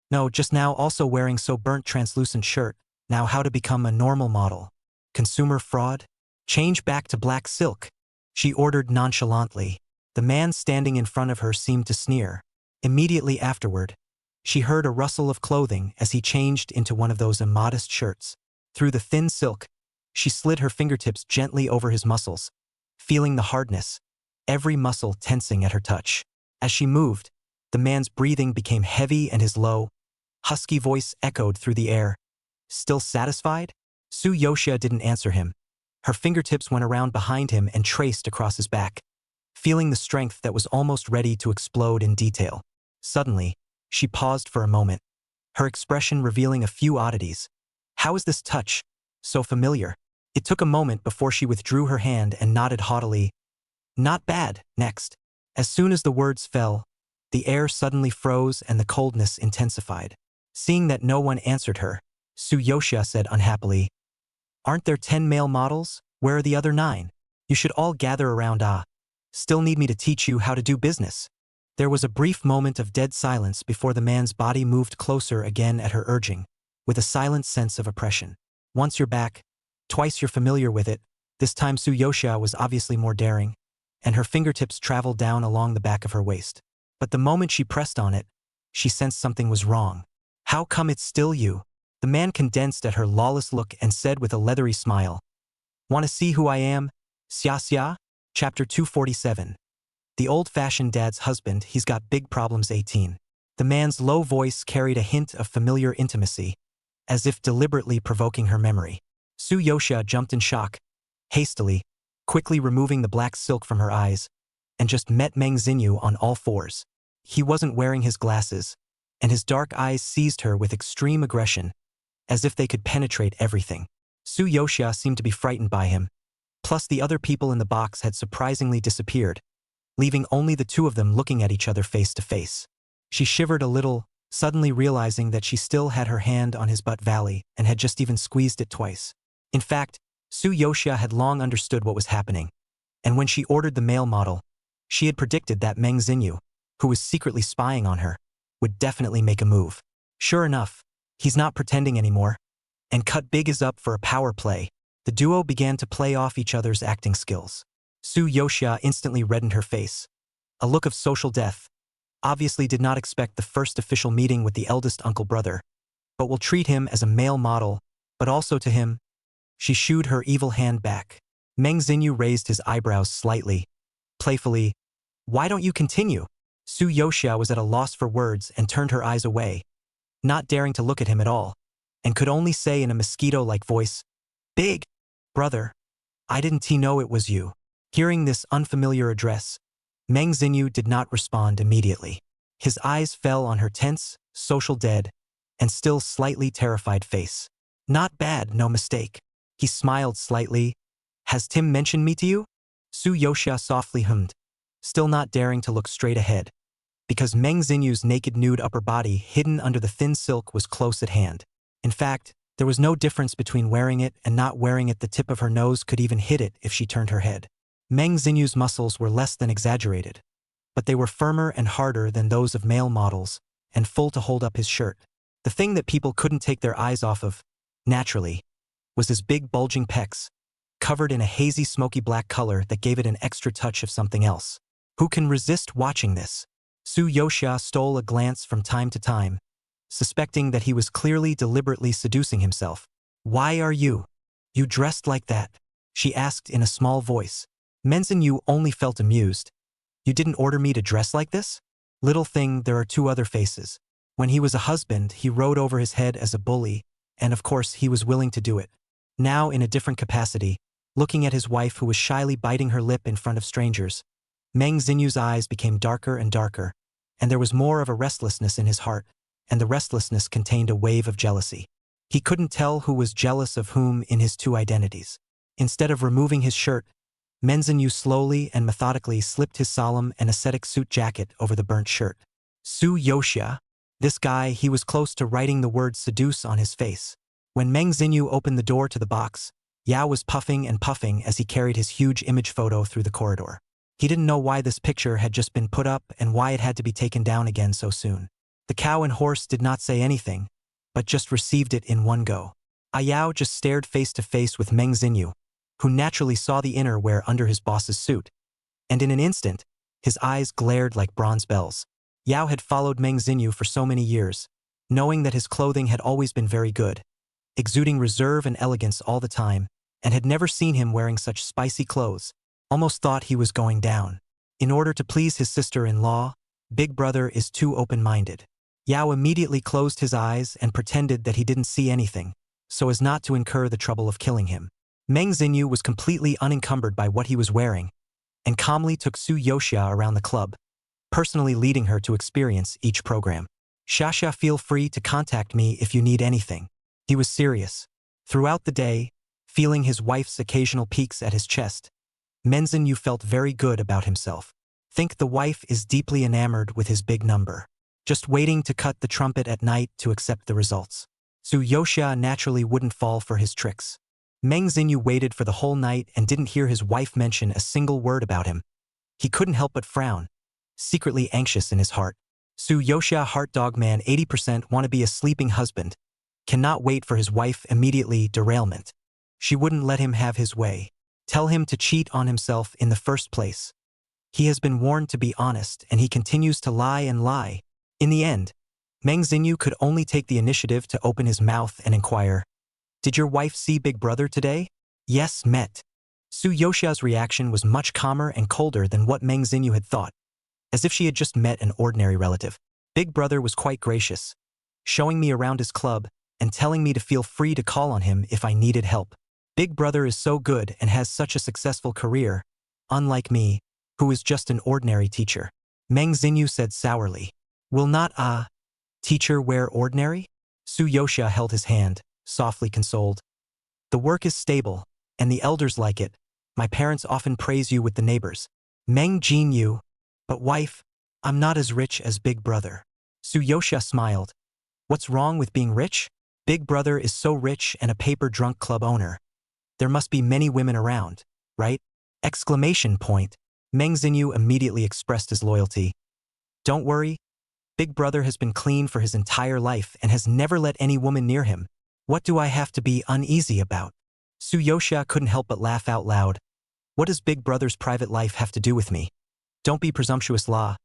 No, just now also wearing so burnt translucent shirt, now how to become a normal model. Consumer fraud? Change back to black silk, she ordered nonchalantly. The man standing in front of her seemed to sneer. Immediately afterward, she heard a rustle of clothing as he changed into one of those immodest shirts. Through the thin silk, she slid her fingertips gently over his muscles, feeling the hardness, every muscle tensing at her touch. As she moved, the man's breathing became heavy and his low, husky voice echoed through the air. "Still satisfied?" Su Yoxia didn't answer him. Her fingertips went around behind him and traced across his back, feeling the strength that was almost ready to explode in detail. Suddenly, she paused for a moment, her expression revealing a few oddities. How is this touch so familiar? It took a moment before she withdrew her hand and nodded haughtily. "Not bad." Next, as soon as the words fell, the air suddenly froze and the coldness intensified. Seeing that no one answered her, Su Yoxia said unhappily, "Aren't there 10 male models? Where are the other 9? You should all gather around. Still need me to teach you how to do business." There was a brief moment of dead silence before the man's body moved closer again at her urging, with a silent sense of oppression. Once you're back, twice you're familiar with it. This time Su Yoxia was obviously more daring, and her fingertips traveled down along the back of her waist. But the moment she pressed on it, she sensed something was wrong. "How come it's still you?" The man condensed at her lawless look and said with a leathery smile, "Want to see who I am? Xia Xia?" Chapter 247. The old-fashioned dad's husband, he's got big problems 18. The man's low voice carried a hint of familiar intimacy, as if deliberately provoking her memory. Su Yoxia jumped in shock, hastily, quickly removing the black silk from her eyes, and just met Meng Jinyu on all fours. He wasn't wearing his glasses, and his dark eyes seized her with extreme aggression, as if they could penetrate everything. Su Yoxia seemed to be frightened by him, plus the other people in the box had surprisingly disappeared, leaving only the two of them looking at each other face to face. She shivered a little, suddenly realizing that she still had her hand on his butt valley and had just even squeezed it twice. In fact, Su Yoxia had long understood what was happening, and when she ordered the male model, she had predicted that Meng Jinyu, who was secretly spying on her, would definitely make a move. Sure enough, he's not pretending anymore, and Cut Big is up for a power play. The duo began to play off each other's acting skills. Su Yoxia instantly reddened her face, a look of social death. Obviously did not expect the first official meeting with the eldest uncle brother, but will treat him as a male model, but also to him. She shooed her evil hand back. Meng Jinyu raised his eyebrows slightly, playfully. "Why don't you continue?" Su Yoxia was at a loss for words and turned her eyes away, not daring to look at him at all, and could only say in a mosquito-like voice, "Big brother, I didn't know it was you." Hearing this unfamiliar address, Meng Jinyu did not respond immediately. His eyes fell on her tense, social dead, and still slightly terrified face. "Not bad, no mistake." He smiled slightly. "Has Tim mentioned me to you?" Su Yoxia softly hummed, still not daring to look straight ahead, because Meng Jinyu's naked nude upper body hidden under the thin silk was close at hand. In fact, there was no difference between wearing it and not wearing it. The tip of her nose could even hit it if she turned her head. Meng Xinyu's muscles were less than exaggerated, but they were firmer and harder than those of male models, and full to hold up his shirt. The thing that people couldn't take their eyes off of, naturally, was his big bulging pecs, covered in a hazy smoky black color that gave it an extra touch of something else. Who can resist watching this? Su Yoxia stole a glance from time to time, suspecting that he was clearly deliberately seducing himself. "Why are you dressed like that?" she asked in a small voice. Meng Xinyu only felt amused. "You didn't order me to dress like this?" Little thing, there are two other faces. When he was a husband, he rode over his head as a bully, and of course he was willing to do it. Now, in a different capacity, looking at his wife who was shyly biting her lip in front of strangers, Meng Xinyu's eyes became darker and darker, and there was more of a restlessness in his heart, and the restlessness contained a wave of jealousy. He couldn't tell who was jealous of whom in his two identities. Instead of removing his shirt, Meng Xinyu slowly and methodically slipped his solemn and ascetic suit jacket over the burnt shirt. Su Yoxia, this guy, he was close to writing the word seduce on his face. When Meng Xinyu opened the door to the box, Yao was puffing and puffing as he carried his huge image photo through the corridor. He didn't know why this picture had just been put up and why it had to be taken down again so soon. The cow and horse did not say anything, but just received it in one go. Yao just stared face to face with Meng Xinyu, who naturally saw the innerwear under his boss's suit, and in an instant, his eyes glared like bronze bells. Yao had followed Meng Xinyu for so many years, knowing that his clothing had always been very good, exuding reserve and elegance all the time, and had never seen him wearing such spicy clothes. Almost thought he was going down. In order to please his sister-in-law, Big Brother is too open-minded. Yao immediately closed his eyes and pretended that he didn't see anything, so as not to incur the trouble of killing him. Meng Xinyu was completely unencumbered by what he was wearing, and calmly took Su Yoxia around the club, personally leading her to experience each program. "Xia, feel free to contact me if you need anything." He was serious. Throughout the day, feeling his wife's occasional peeks at his chest, Meng Xinyu felt very good about himself. Think the wife is deeply enamored with his big number, just waiting to cut the trumpet at night to accept the results. Su Yoxia naturally wouldn't fall for his tricks. Meng Xinyu waited for the whole night and didn't hear his wife mention a single word about him. He couldn't help but frown, secretly anxious in his heart. Su Yoxia, heart dog man 80% want to be a sleeping husband, cannot wait for his wife immediately derailment. She wouldn't let him have his way, tell him to cheat on himself in the first place. He has been warned to be honest and he continues to lie and lie. In the end, Meng Xinyu could only take the initiative to open his mouth and inquire, "Did your wife see Big Brother today?" "Yes, met." Su Yoxia's reaction was much calmer and colder than what Meng Xinyu had thought, as if she had just met an ordinary relative. Big Brother was quite gracious, showing me around his club and telling me to feel free to call on him if I needed help. Big Brother is so good and has such a successful career, unlike me, who is just an ordinary teacher. Meng Xinyu said sourly. "Will not a teacher wear ordinary?" Su Yoxia held his hand, softly consoled. "The work is stable, and the elders like it. My parents often praise you with the neighbors." Meng Xinyu, "But wife, I'm not as rich as Big Brother." Su Yoxia smiled. "What's wrong with being rich? Big Brother is so rich and a paper drunk club owner. There must be many women around, right?" Exclamation point. Meng Xinyu immediately expressed his loyalty. "Don't worry. Big Brother has been clean for his entire life and has never let any woman near him. What do I have to be uneasy about?" Su Yoxia couldn't help but laugh out loud. "What does Big Brother's private life have to do with me? Don't be presumptuous, la.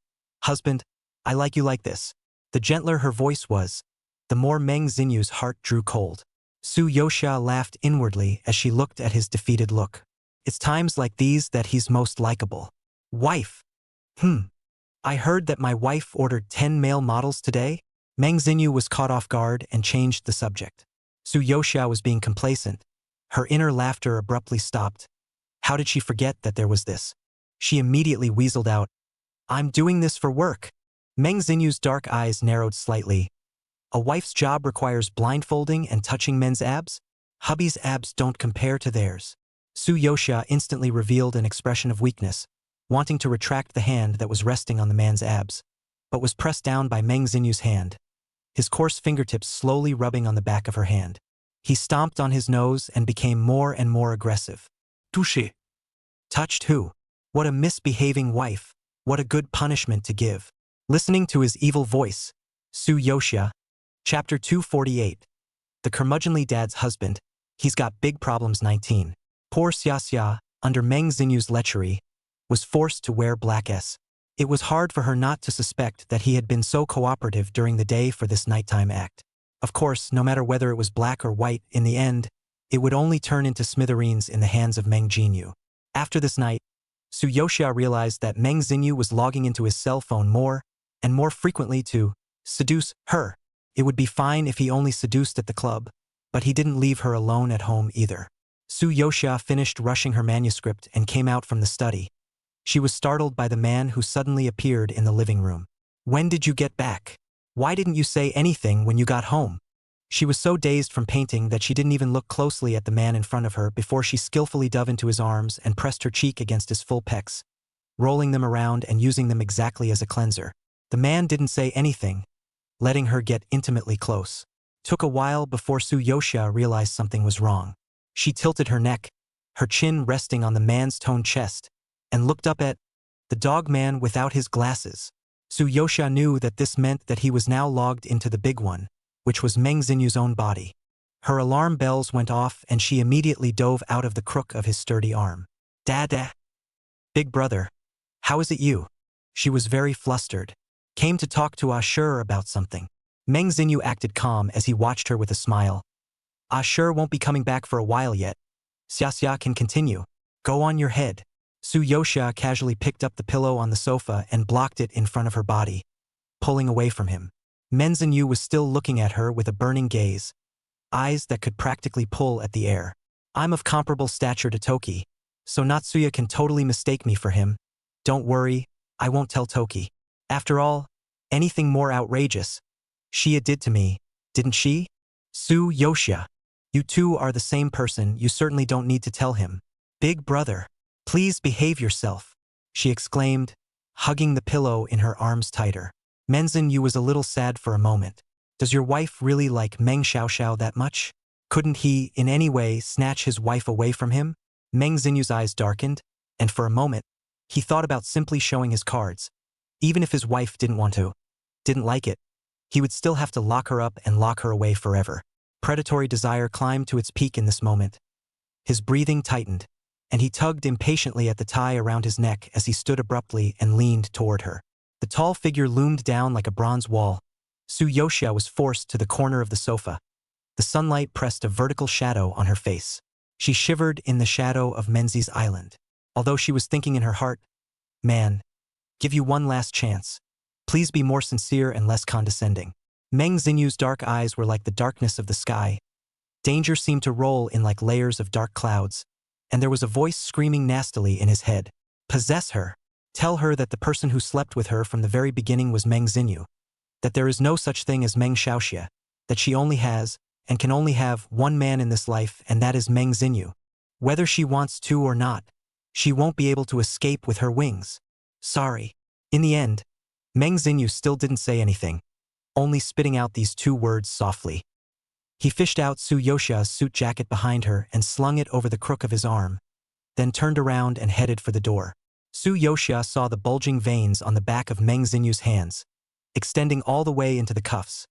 Husband, I like you like this." The gentler her voice was, the more Meng Xinyu's heart drew cold. Su Yoxia laughed inwardly as she looked at his defeated look. It's times like these that he's most likable. "Wife. I heard that my wife ordered 10 male models today." Meng Xinyu was caught off guard and changed the subject. Su Yoxia was being complacent. Her inner laughter abruptly stopped. How did she forget that there was this? She immediately weaseled out, "I'm doing this for work." Meng Xinyu's dark eyes narrowed slightly. "A wife's job requires blindfolding and touching men's abs? Hubby's abs don't compare to theirs." Su Yoxia instantly revealed an expression of weakness, wanting to retract the hand that was resting on the man's abs, but was pressed down by Meng Xinyu's hand, his coarse fingertips slowly rubbing on the back of her hand. He stomped on his nose and became more and more aggressive. Touché. "Touched who?" What a misbehaving wife. What a good punishment to give. Listening to his evil voice. Su Yoxia. Chapter 248. The curmudgeonly dad's husband. He's got big problems 19. Poor Xia, under Meng Xinyu's lechery, was forced to wear black S. It was hard for her not to suspect that he had been so cooperative during the day for this nighttime act. Of course, no matter whether it was black or white, in the end, it would only turn into smithereens in the hands of Meng Xinyu. After this night, Su Yoxia realized that Meng Xinyu was logging into his cell phone more and more frequently to seduce her. It would be fine if he only seduced at the club, but he didn't leave her alone at home either. Su Yoxia finished rushing her manuscript and came out from the study. She was startled by the man who suddenly appeared in the living room. When did you get back? Why didn't you say anything when you got home? She was so dazed from painting that she didn't even look closely at the man in front of her before she skillfully dove into his arms and pressed her cheek against his full pecs, rolling them around and using them exactly as a cleanser. The man didn't say anything, letting her get intimately close. Took a while before Su Yoxia realized something was wrong. She tilted her neck, her chin resting on the man's toned chest, and looked up at the dog man without his glasses. Su Yoxia knew that this meant that he was now logged into the big one, which was Meng Xinyu's own body. Her alarm bells went off and she immediately dove out of the crook of his sturdy arm. Dada. Big brother. How is it you? She was very flustered. Came to talk to Ashur about something. Meng Xinyu acted calm as he watched her with a smile. Ashur won't be coming back for a while yet. Xia can continue. Go on your head. Su Yoxia casually picked up the pillow on the sofa and blocked it in front of her body, pulling away from him. Meng Xinyu was still looking at her with a burning gaze, eyes that could practically pull at the air. I'm of comparable stature to Toki, so Natsuya can totally mistake me for him. Don't worry, I won't tell Toki. After all, anything more outrageous, Xia did to me, didn't she? Su Yoxia. You two are the same person, you certainly don't need to tell him. Big brother. Please behave yourself, she exclaimed, hugging the pillow in her arms tighter. Meng Xinyu was a little sad for a moment. Does your wife really like Meng Xiaoxiao that much? Couldn't he, in any way, snatch his wife away from him? Meng Xinyu's eyes darkened, and for a moment, he thought about simply showing his cards. Even if his wife didn't want to, didn't like it, he would still have to lock her up and lock her away forever. Predatory desire climbed to its peak in this moment. His breathing tightened, and he tugged impatiently at the tie around his neck as he stood abruptly and leaned toward her. The tall figure loomed down like a bronze wall. Su Yoxia was forced to the corner of the sofa. The sunlight pressed a vertical shadow on her face. She shivered in the shadow of Menzies Island. Although she was thinking in her heart, man, give you one last chance. Please be more sincere and less condescending. Meng Xinyu's dark eyes were like the darkness of the sky. Danger seemed to roll in like layers of dark clouds, and there was a voice screaming nastily in his head. Possess her. Tell her that the person who slept with her from the very beginning was Meng Xinyu, that there is no such thing as Meng Xiaoxia, that she only has, and can only have, one man in this life, and that is Meng Xinyu. Whether she wants to or not, she won't be able to escape with her wings. Sorry. In the end, Meng Xinyu still didn't say anything, only spitting out these two words softly. He fished out Su Yoxia's suit jacket behind her and slung it over the crook of his arm, then turned around and headed for the door. Su Yoxia saw the bulging veins on the back of Meng Xinyu's hands, extending all the way into the cuffs,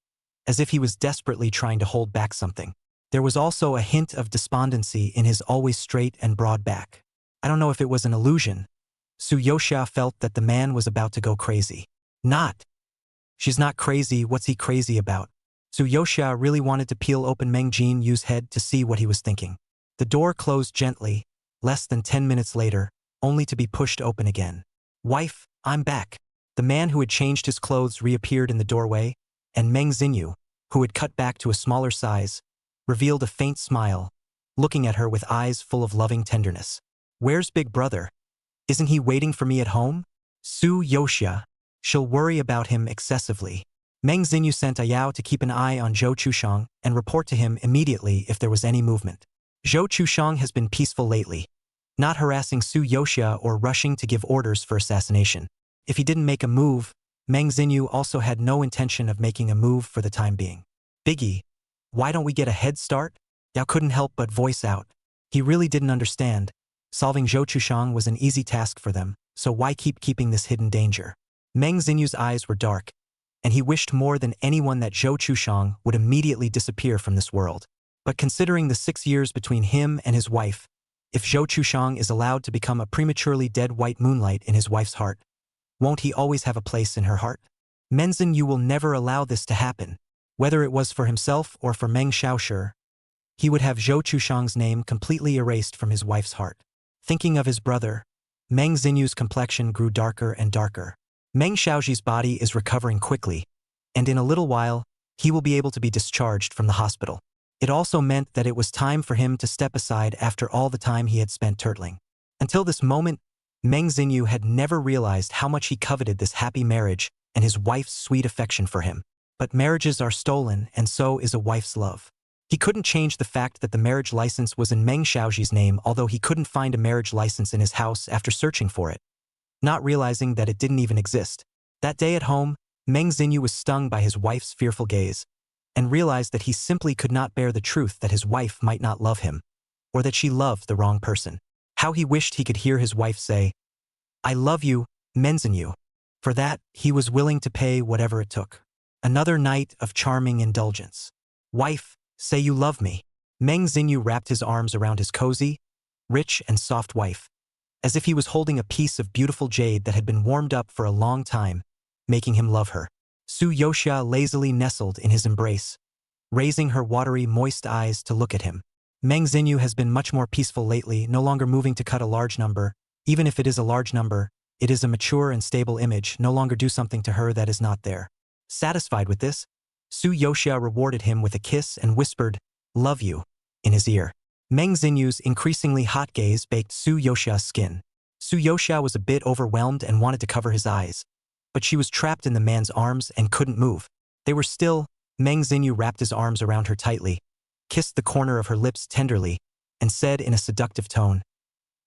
as if he was desperately trying to hold back something. There was also a hint of despondency in his always straight and broad back. I don't know if it was an illusion. Su Yoxia felt that the man was about to go crazy. Not. She's not crazy, what's he crazy about? Su Yoxia really wanted to peel open Meng Jinyu's head to see what he was thinking. The door closed gently, less than 10 minutes later, only to be pushed open again. Wife, I'm back. The man who had changed his clothes reappeared in the doorway, and Meng Xinyu, who had cut back to a smaller size, revealed a faint smile, looking at her with eyes full of loving tenderness. Where's Big Brother? Isn't he waiting for me at home? Su Yoxia. She'll worry about him excessively. Meng Xinyu sent Ayao to keep an eye on Zhou Chushang and report to him immediately if there was any movement. Zhou Chushang has been peaceful lately, not harassing Su Yoxia or rushing to give orders for assassination. If he didn't make a move, Meng Xinyu also had no intention of making a move for the time being. Biggie, why don't we get a head start? Yao couldn't help but voice out. He really didn't understand. Solving Zhou Chushang was an easy task for them, so why keeping this hidden danger? Meng Xinyu's eyes were dark, and he wished more than anyone that Zhou Chushang would immediately disappear from this world. But considering the 6 years between him and his wife, if Zhou Chushang is allowed to become a prematurely dead white moonlight in his wife's heart, won't he always have a place in her heart? Meng Xinyu will never allow this to happen. Whether it was for himself or for Meng Xiaoshi, he would have Zhou Chushang's name completely erased from his wife's heart. Thinking of his brother, Meng Xinyu's complexion grew darker and darker. Meng Xiaoxi's body is recovering quickly, and in a little while, he will be able to be discharged from the hospital. It also meant that it was time for him to step aside after all the time he had spent turtling. Until this moment, Meng Xinyu had never realized how much he coveted this happy marriage and his wife's sweet affection for him. But marriages are stolen, and so is a wife's love. He couldn't change the fact that the marriage license was in Meng Xiaoxi's name, although he couldn't find a marriage license in his house after searching for it, not realizing that it didn't even exist. That day at home, Meng Xinyu was stung by his wife's fearful gaze, and realized that he simply could not bear the truth that his wife might not love him, or that she loved the wrong person. How he wished he could hear his wife say, "I love you, Meng Xinyu." For that, he was willing to pay whatever it took. Another night of charming indulgence. Wife, say you love me. Meng Xinyu wrapped his arms around his cozy, rich and soft wife, as if he was holding a piece of beautiful jade that had been warmed up for a long time, making him love her. Su Yoxia lazily nestled in his embrace, raising her watery, moist eyes to look at him. Meng Xinyu has been much more peaceful lately, no longer moving to cut a large number. Even if it is a large number, it is a mature and stable image, no longer do something to her that is not there. Satisfied with this, Su Yoxia rewarded him with a kiss and whispered, "Love you," in his ear. Meng Xinyu's increasingly hot gaze baked Su Yoxia's skin. Su Yoxia was a bit overwhelmed and wanted to cover his eyes, but she was trapped in the man's arms and couldn't move. They were still. Meng Xinyu wrapped his arms around her tightly, kissed the corner of her lips tenderly, and said in a seductive tone,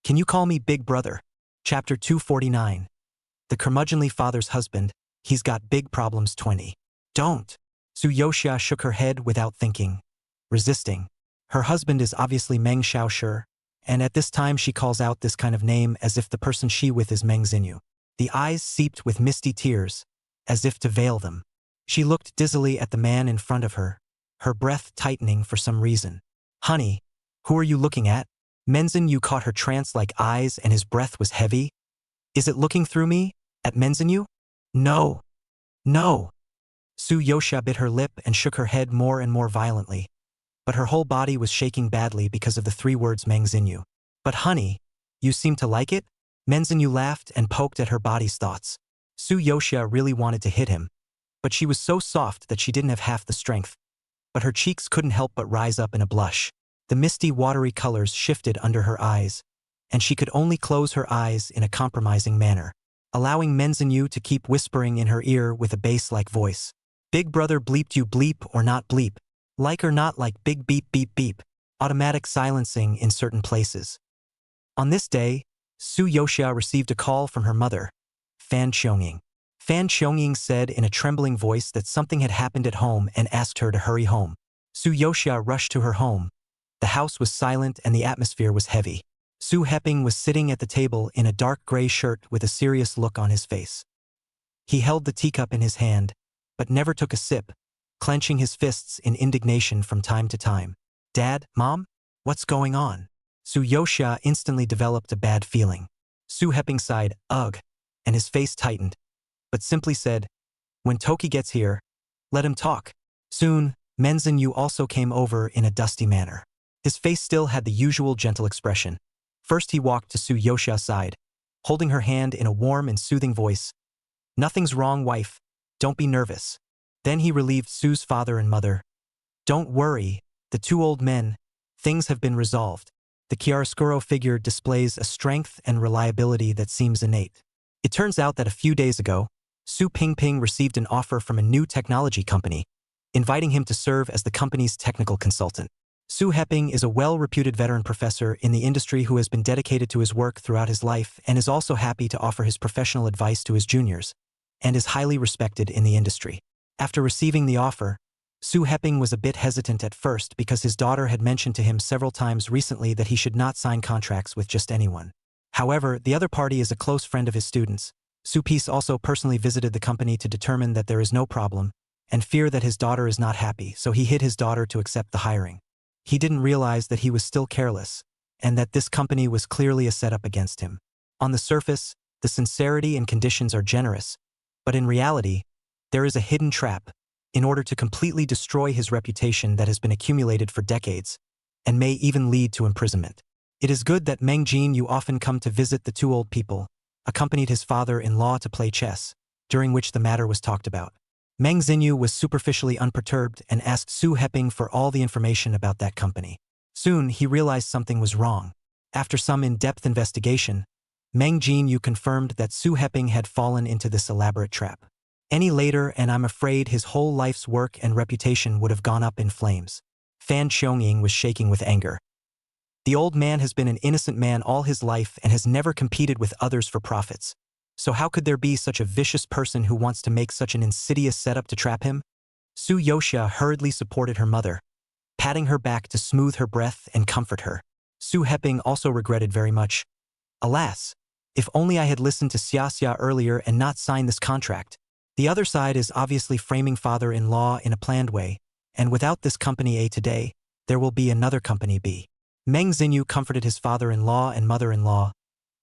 "Can you call me Big Brother?" Chapter 249. The curmudgeonly father's husband, he's got big problems 20. Don't. Su Yoxia shook her head without thinking, resisting. Her husband is obviously Meng Xiaoshi, and at this time she calls out this kind of name as if the person she with is Meng Xinyu. The eyes seeped with misty tears, as if to veil them. She looked dizzily at the man in front of her, her breath tightening for some reason. "Honey, who are you looking at?" Meng Xinyu caught her trance-like eyes and his breath was heavy. "Is it looking through me? At Meng Xinyu?" "No. No." Su Yoxia bit her lip and shook her head more and more violently, but her whole body was shaking badly because of the 3 words Meng Xinyu. "But honey, you seem to like it?" Meng Xinyu laughed and poked at her body's thoughts. Su Yoxia really wanted to hit him, but she was so soft that she didn't have half the strength. But her cheeks couldn't help but rise up in a blush. The misty, watery colors shifted under her eyes, and she could only close her eyes in a compromising manner, allowing Meng Xinyu to keep whispering in her ear with a bass-like voice. "Big Brother bleeped you bleep or not bleep. Like or not like big beep beep beep." Automatic silencing in certain places. On this day, Su Yoxia received a call from her mother, Fan Qionying. Fan Qionying said in a trembling voice that something had happened at home and asked her to hurry home. Su Yoxia rushed to her home. The house was silent and the atmosphere was heavy. Su Heping was sitting at the table in a dark gray shirt with a serious look on his face. He held the teacup in his hand, but never took a sip, clenching his fists in indignation from time to time. "Dad, Mom? What's going on?" Su Yoxia instantly developed a bad feeling. Su Heping sighed, "Ugh," and his face tightened, but simply said, "When Toki gets here, let him talk." Soon, Meng Xinyu also came over in a dusty manner. His face still had the usual gentle expression. First he walked to Su Yoxia's side, holding her hand in a warm and soothing voice. "Nothing's wrong, wife. Don't be nervous." Then he relieved Su's father and mother. "Don't worry, the 2 old men. Things have been resolved." The chiaroscuro figure displays a strength and reliability that seems innate. It turns out that a few days ago, Su Pingping received an offer from a new technology company, inviting him to serve as the company's technical consultant. Su Heping is a well-reputed veteran professor in the industry who has been dedicated to his work throughout his life and is also happy to offer his professional advice to his juniors, and is highly respected in the industry. After receiving the offer, Su Heping was a bit hesitant at first because his daughter had mentioned to him several times recently that he should not sign contracts with just anyone. However, the other party is a close friend of his students. Su Peace also personally visited the company to determine that there is no problem, and fear that his daughter is not happy, so he hid his daughter to accept the hiring. He didn't realize that he was still careless, and that this company was clearly a setup against him. On the surface, the sincerity and conditions are generous, but in reality, there is a hidden trap in order to completely destroy his reputation that has been accumulated for decades, and may even lead to imprisonment. It is good that Meng Jinyu often come to visit the two old people, accompanied his father-in-law to play chess, during which the matter was talked about. Meng Jinyu was superficially unperturbed and asked Su Heping for all the information about that company. Soon, he realized something was wrong. After some in-depth investigation, Meng Jinyu confirmed that Su Heping had fallen into this elaborate trap. Any later, and I'm afraid his whole life's work and reputation would have gone up in flames. Fan Xiongying was shaking with anger. The old man has been an innocent man all his life and has never competed with others for profits. So how could there be such a vicious person who wants to make such an insidious setup to trap him? Su Yoxia hurriedly supported her mother, patting her back to smooth her breath and comfort her. Su Heping also regretted very much. Alas, if only I had listened to Xia earlier and not signed this contract. The other side is obviously framing father-in-law in a planned way, and without this company A today, there will be another company B. Meng Jinyu comforted his father-in-law and mother-in-law.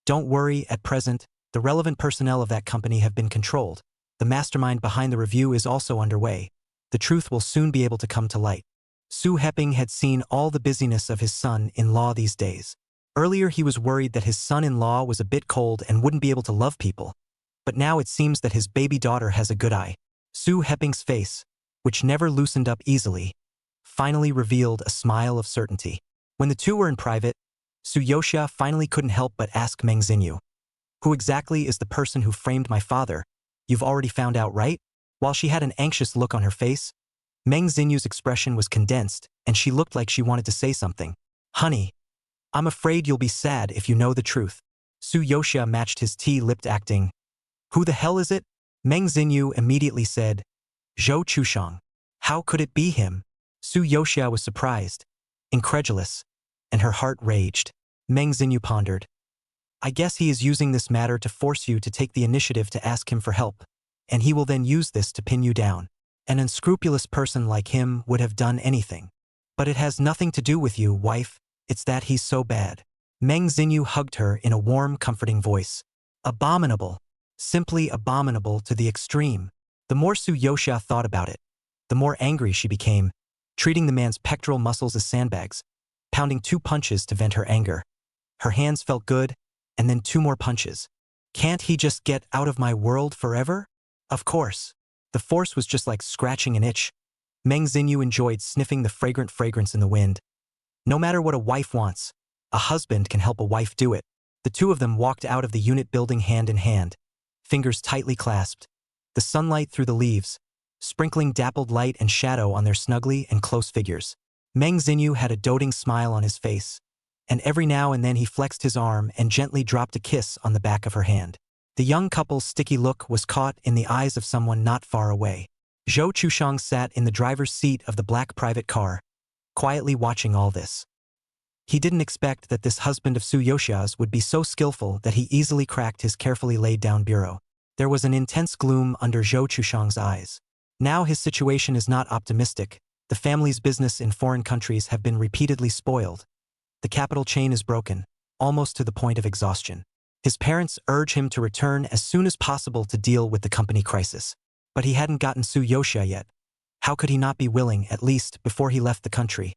Don't worry, at present, the relevant personnel of that company have been controlled. The mastermind behind the review is also underway. The truth will soon be able to come to light. Su Heping had seen all the busyness of his son-in-law these days. Earlier he was worried that his son-in-law was a bit cold and wouldn't be able to love people. But now it seems that his baby daughter has a good eye. Su Heping's face, which never loosened up easily, finally revealed a smile of certainty. When the two were in private, Su Yoxia finally couldn't help but ask Meng Jinyu, "Who exactly is the person who framed my father? You've already found out, right?" While she had an anxious look on her face, Meng Jinyu's expression was condensed, and she looked like she wanted to say something. "Honey, I'm afraid you'll be sad if you know the truth." Su Yoxia matched his T-lipped acting. "Who the hell is it?" Meng Jinyu immediately said, "Zhou Chushang." How could it be him? Su Yoxia was surprised, incredulous, and her heart raged. Meng Jinyu pondered. "I guess he is using this matter to force you to take the initiative to ask him for help, and he will then use this to pin you down. An unscrupulous person like him would have done anything. But it has nothing to do with you, wife, it's that he's so bad." Meng Jinyu hugged her in a warm, comforting voice. Abominable. Simply abominable to the extreme. The more Su Yoxia thought about it, the more angry she became, treating the man's pectoral muscles as sandbags, pounding 2 punches to vent her anger. Her hands felt good, and then 2 more punches. Can't he just get out of my world forever? Of course. The force was just like scratching an itch. Meng Jinyu enjoyed sniffing the fragrant fragrance in the wind. No matter what a wife wants, a husband can help a wife do it. The two of them walked out of the unit building hand in hand, fingers tightly clasped, the sunlight through the leaves, sprinkling dappled light and shadow on their snugly and close figures. Meng Jinyu had a doting smile on his face, and every now and then he flexed his arm and gently dropped a kiss on the back of her hand. The young couple's sticky look was caught in the eyes of someone not far away. Zhou Chushang sat in the driver's seat of the black private car, quietly watching all this. He didn't expect that this husband of Su Yoxia's would be so skillful that he easily cracked his carefully laid-down bureau. There was an intense gloom under Zhou Chushang's eyes. Now his situation is not optimistic. The family's business in foreign countries have been repeatedly spoiled. The capital chain is broken, almost to the point of exhaustion. His parents urge him to return as soon as possible to deal with the company crisis. But he hadn't gotten Su Yoxia yet. How could he not be willing, at least, before he left the country?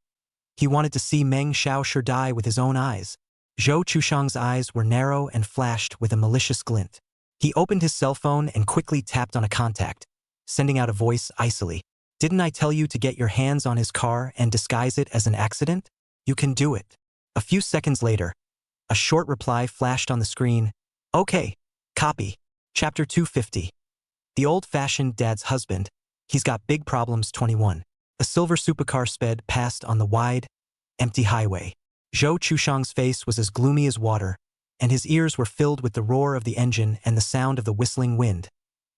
He wanted to see Meng Xiaosher die with his own eyes. Zhou Chushang's eyes were narrow and flashed with a malicious glint. He opened his cell phone and quickly tapped on a contact, sending out a voice icily. "Didn't I tell you to get your hands on his car and disguise it as an accident? You can do it." A few seconds later, a short reply flashed on the screen. "Okay, copy." Chapter 250. The old-fashioned dad's husband. He's got big problems 21. A silver supercar sped past on the wide, empty highway. Zhou Chushang's face was as gloomy as water, and his ears were filled with the roar of the engine and the sound of the whistling wind,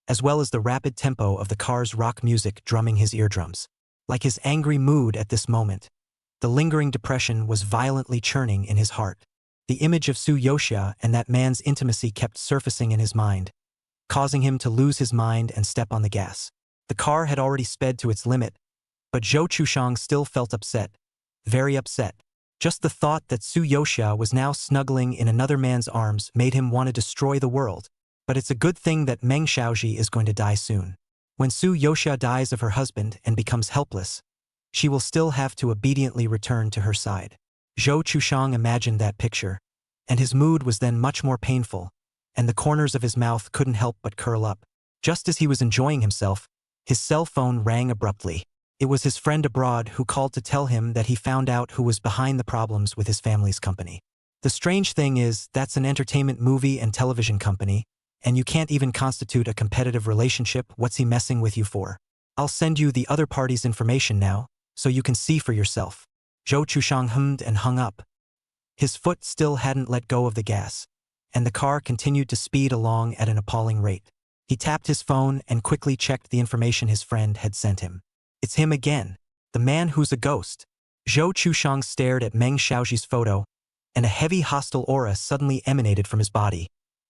as well as the rapid tempo of the car's rock music drumming his eardrums. like his angry mood at this moment. The lingering depression was violently churning in his heart. The image of Su Yoxia and that man's intimacy kept surfacing in his mind, causing him to lose his mind and step on the gas. The car had already sped to its limit, but Zhou Chushang still felt upset, very upset. Just the thought that Su Yoxia was now snuggling in another man's arms made him want to destroy the world. But it's a good thing that Meng Xiaoji is going to die soon. When Su Yoxia dies of her husband and becomes helpless, she will still have to obediently return to her side. Zhou Chushang imagined that picture, and his mood was then much more painful, and the corners of his mouth couldn't help but curl up. Just as he was enjoying himself, his cell phone rang abruptly. It was his friend abroad who called to tell him that he found out who was behind the problems with his family's company. The strange thing is, that's an entertainment movie and television company, and you can't even constitute a competitive relationship. What's he messing with you for? I'll send you the other party's information now, so you can see for yourself. Zhou Chushang hummed and hung up. His foot still hadn't let go of the gas, and the car continued to speed along at an appalling rate. He tapped his phone and quickly checked the information his friend had sent him. It's him again, the man who's a ghost. Zhou Chushang stared at Meng Xiaoji's photo, and a heavy hostile aura suddenly emanated from his body,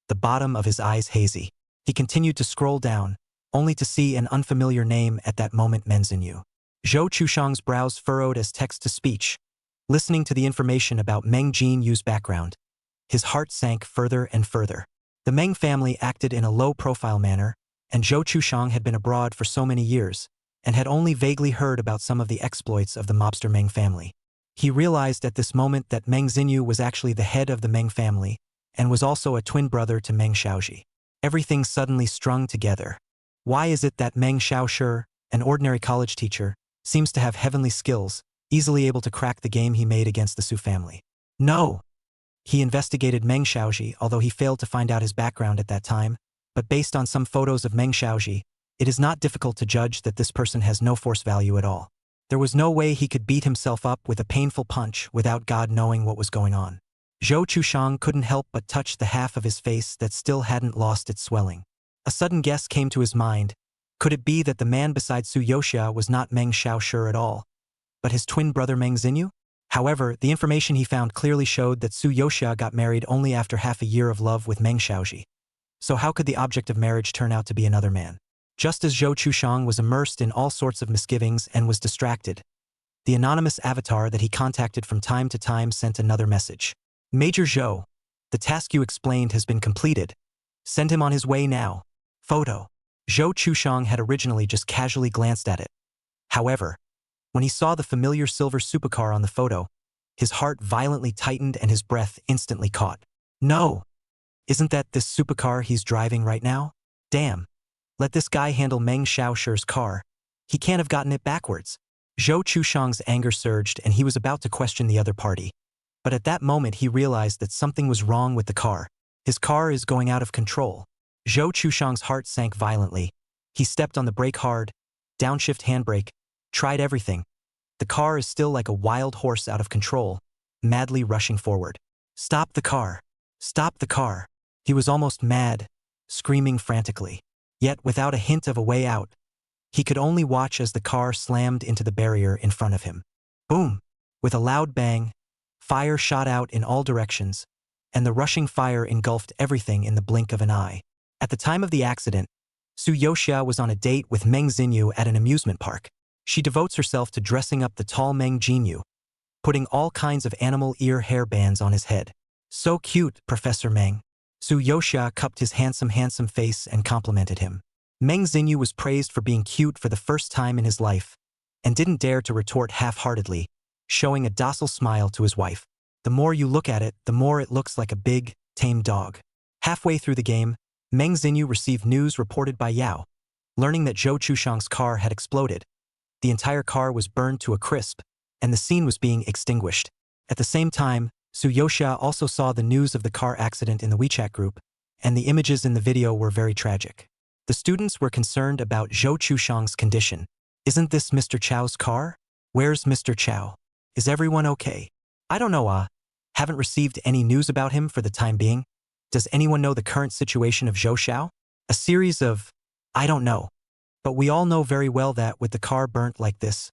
the bottom of his eyes hazy. He continued to scroll down, only to see an unfamiliar name at that moment: Menzinu. Zhou Chushang's brows furrowed as text-to-speech. Listening to the information about Meng Jinyu's background, his heart sank further and further. The Meng family acted in a low-profile manner, and Zhou Chushang had been abroad for so many years, and had only vaguely heard about some of the exploits of the mobster Meng family. He realized at this moment that Meng Xinyu was actually the head of the Meng family, and was also a twin brother to Meng Xiaoji. Everything suddenly strung together. Why is it that Meng Xiaoshi, an ordinary college teacher, seems to have heavenly skills, easily able to crack the game he made against the Su family? No! He investigated Meng Xiaoji, although he failed to find out his background at that time, but based on some photos of Meng Xiaoji, it is not difficult to judge that this person has no force value at all. There was no way he could beat himself up with a painful punch without God knowing what was going on. Zhou Chushang couldn't help but touch the half of his face that still hadn't lost its swelling. A sudden guess came to his mind. Could it be that the man beside Su Yoxia was not Meng Xiaoshi at all, but his twin brother Meng Xinyu? However, the information he found clearly showed that Su Yoxia got married only after half a year of love with Meng Xiaoji. So how could the object of marriage turn out to be another man? Just as Zhou Chushang was immersed in all sorts of misgivings and was distracted, the anonymous avatar that he contacted from time to time sent another message. Major Zhou, the task you explained has been completed. Send him on his way now. Photo. Zhou Chushang had originally just casually glanced at it. However, when he saw the familiar silver supercar on the photo, his heart violently tightened and his breath instantly caught. No! Isn't that this supercar he's driving right now? Damn. Let this guy handle Meng Xiaoshi's car. He can't have gotten it backwards. Zhou Chushang's anger surged and he was about to question the other party. But at that moment he realized that something was wrong with the car. His car is going out of control. Zhou Chushang's heart sank violently. He stepped on the brake hard, downshift handbrake, tried everything. The car is still like a wild horse out of control, madly rushing forward. Stop the car! Stop the car! He was almost mad, screaming frantically. Yet without a hint of a way out, he could only watch as the car slammed into the barrier in front of him. Boom! With a loud bang, fire shot out in all directions, and the rushing fire engulfed everything in the blink of an eye. At the time of the accident, Su Yoxia was on a date with Meng Xinyu at an amusement park. She devotes herself to dressing up the tall Meng Jinyu, putting all kinds of animal ear hair bands on his head. So cute, Professor Meng. Su Yoxia cupped his handsome face and complimented him. Meng Xinyu was praised for being cute for the first time in his life, and didn't dare to retort half-heartedly, showing a docile smile to his wife. The more you look at it, the more it looks like a big, tame dog. Halfway through the game, Meng Xinyu received news reported by Yao. Learning that Zhou Chushang's car had exploded, the entire car was burned to a crisp, and the scene was being extinguished. At the same time, Su Yoxia also saw the news of the car accident in the WeChat group, and the images in the video were very tragic. The students were concerned about Zhou Chushang's condition. Isn't this Mr. Chao's car? Where's Mr. Chao? Is everyone okay? I don't know, haven't received any news about him for the time being. Does anyone know the current situation of Zhou Xiao? A series of, I don't know. But we all know very well that with the car burnt like this,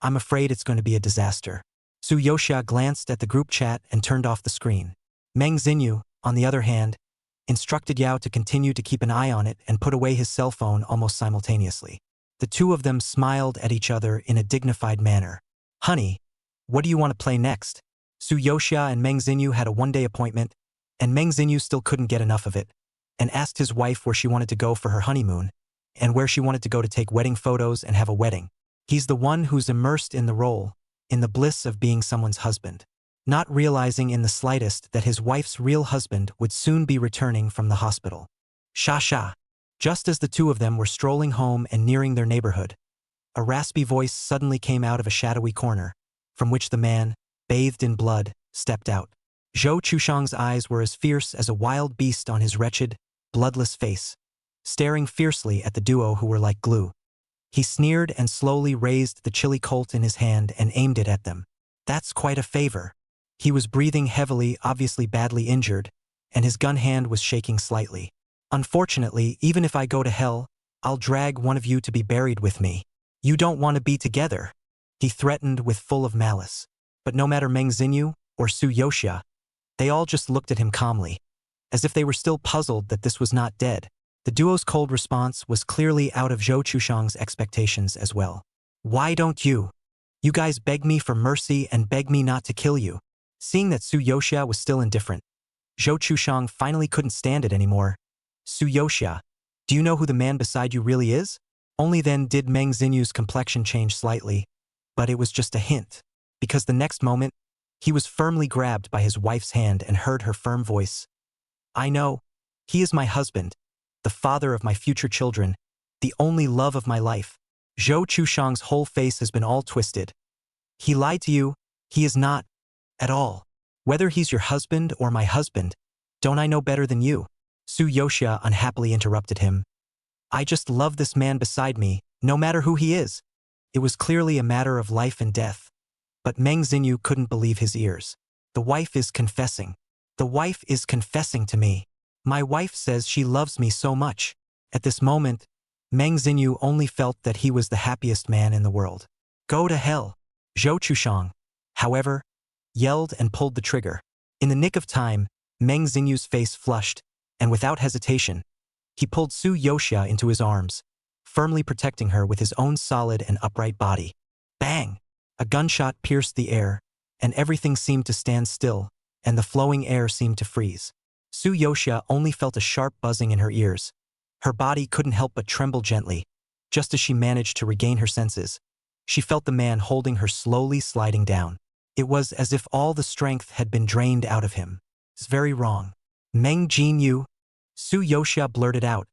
I'm afraid it's going to be a disaster. Su Yoxia glanced at the group chat and turned off the screen. Meng Xinyu, on the other hand, instructed Yao to continue to keep an eye on it and put away his cell phone almost simultaneously. The two of them smiled at each other in a dignified manner. Honey, what do you want to play next? Su Yoxia and Meng Xinyu had a one-day appointment, and Meng Xinyu still couldn't get enough of it, and asked his wife where she wanted to go for her honeymoon, and where she wanted to go to take wedding photos and have a wedding. He's the one who's immersed in the role, in the bliss of being someone's husband, not realizing in the slightest that his wife's real husband would soon be returning from the hospital. Sha sha. Just as the two of them were strolling home and nearing their neighborhood, a raspy voice suddenly came out of a shadowy corner, from which the man, bathed in blood, stepped out. Zhou Chushang's eyes were as fierce as a wild beast on his wretched, bloodless face, staring fiercely at the duo who were like glue. He sneered and slowly raised the chili Colt in his hand and aimed it at them. That's quite a favor. He was breathing heavily, obviously badly injured, and his gun hand was shaking slightly. Unfortunately, even if I go to hell, I'll drag one of you to be buried with me. You don't want to be together, he threatened with full of malice. But no matter Meng Xinyu or Su Yoxia, they all just looked at him calmly, as if they were still puzzled that this was not dead. The duo's cold response was clearly out of Zhou Chushang's expectations as well. Why don't you? You guys beg me for mercy and beg me not to kill you. Seeing that Su Yoxia was still indifferent, Zhou Chushang finally couldn't stand it anymore. Su Yoxia, do you know who the man beside you really is? Only then did Meng Xinyu's complexion change slightly, but it was just a hint, because the next moment, he was firmly grabbed by his wife's hand and heard her firm voice. I know. He is my husband, the father of my future children, the only love of my life. Zhou Chushang's whole face has been all twisted. He lied to you. He is not. At all. Whether he's your husband or my husband, don't I know better than you? Su Yoxia unhappily interrupted him. I just love this man beside me, no matter who he is. It was clearly a matter of life and death. But Meng Xinyu couldn't believe his ears. The wife is confessing. The wife is confessing to me. My wife says she loves me so much. At this moment, Meng Xinyu only felt that he was the happiest man in the world. Go to hell. Zhou Chushang, however, yelled and pulled the trigger. In the nick of time, Meng Xinyu's face flushed, and without hesitation, he pulled Su Yoxia into his arms, firmly protecting her with his own solid and upright body. Bang! A gunshot pierced the air, and everything seemed to stand still, and the flowing air seemed to freeze. Su Yoxia only felt a sharp buzzing in her ears. Her body couldn't help but tremble gently. Just as she managed to regain her senses, she felt the man holding her slowly sliding down. It was as if all the strength had been drained out of him. It's very wrong. Meng Xinyu, Su Yoxia blurted out,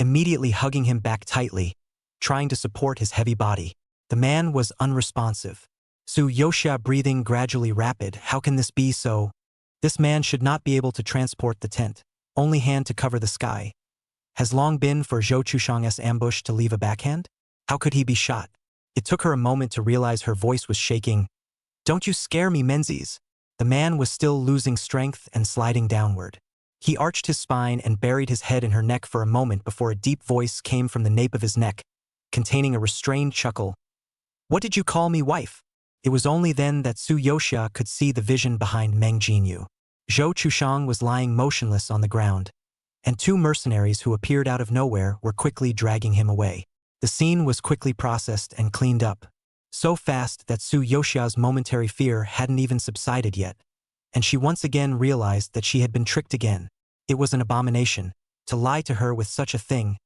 immediately hugging him back tightly, trying to support his heavy body. The man was unresponsive. Su Yoxia breathing gradually rapid. How can this be so? This man should not be able to transport the tent, only hand to cover the sky. Has long been for Zhou Chushang's ambush to leave a backhand? How could he be shot? It took her a moment to realize her voice was shaking. Don't you scare me, Menzies. The man was still losing strength and sliding downward. He arched his spine and buried his head in her neck for a moment before a deep voice came from the nape of his neck, containing a restrained chuckle. What did you call me, wife? It was only then that Su Yoxia could see the vision behind Meng Xinyu. Zhou Chushang was lying motionless on the ground, and two mercenaries who appeared out of nowhere were quickly dragging him away. The scene was quickly processed and cleaned up, so fast that Su Yoxia's momentary fear hadn't even subsided yet, and she once again realized that she had been tricked again. It was an abomination to lie to her with such a thing,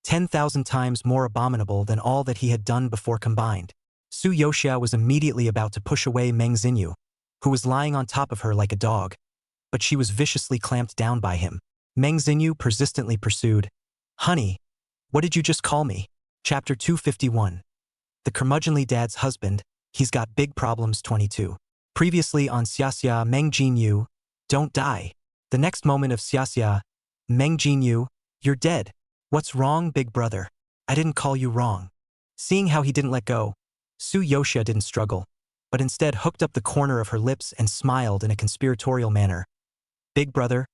10,000 times more abominable than all that he had done before combined. Su Yoxia was immediately about to push away Meng Xinyu, who was lying on top of her like a dog, but she was viciously clamped down by him. Meng Xinyu persistently pursued, Honey, what did you just call me? Chapter 251. The curmudgeonly dad's husband, he's got big problems 22. Previously on Xiaxia Meng Xinyu, don't die. The next moment of Xiaxia, Meng Xinyu, you're dead. What's wrong, big brother? I didn't call you wrong. Seeing how he didn't let go, Su Yoxia didn't struggle, but instead hooked up the corner of her lips and smiled in a conspiratorial manner. Big brother,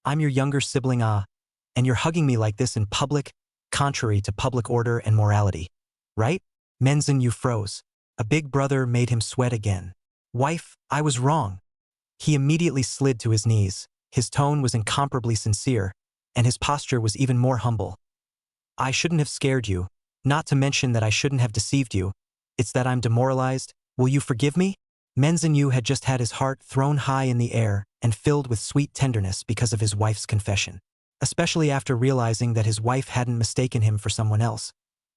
I'm your younger sibling and you're hugging me like this in public, contrary to public order and morality. Right? Meng Xinyu froze. A big brother made him sweat again. Wife, I was wrong. He immediately slid to his knees. His tone was incomparably sincere, and his posture was even more humble. I shouldn't have scared you, not to mention that I shouldn't have deceived you. It's that I'm demoralized. Will you forgive me? Menzin had just had his heart thrown high in the air and filled with sweet tenderness because of his wife's confession. Especially after realizing that his wife hadn't mistaken him for someone else.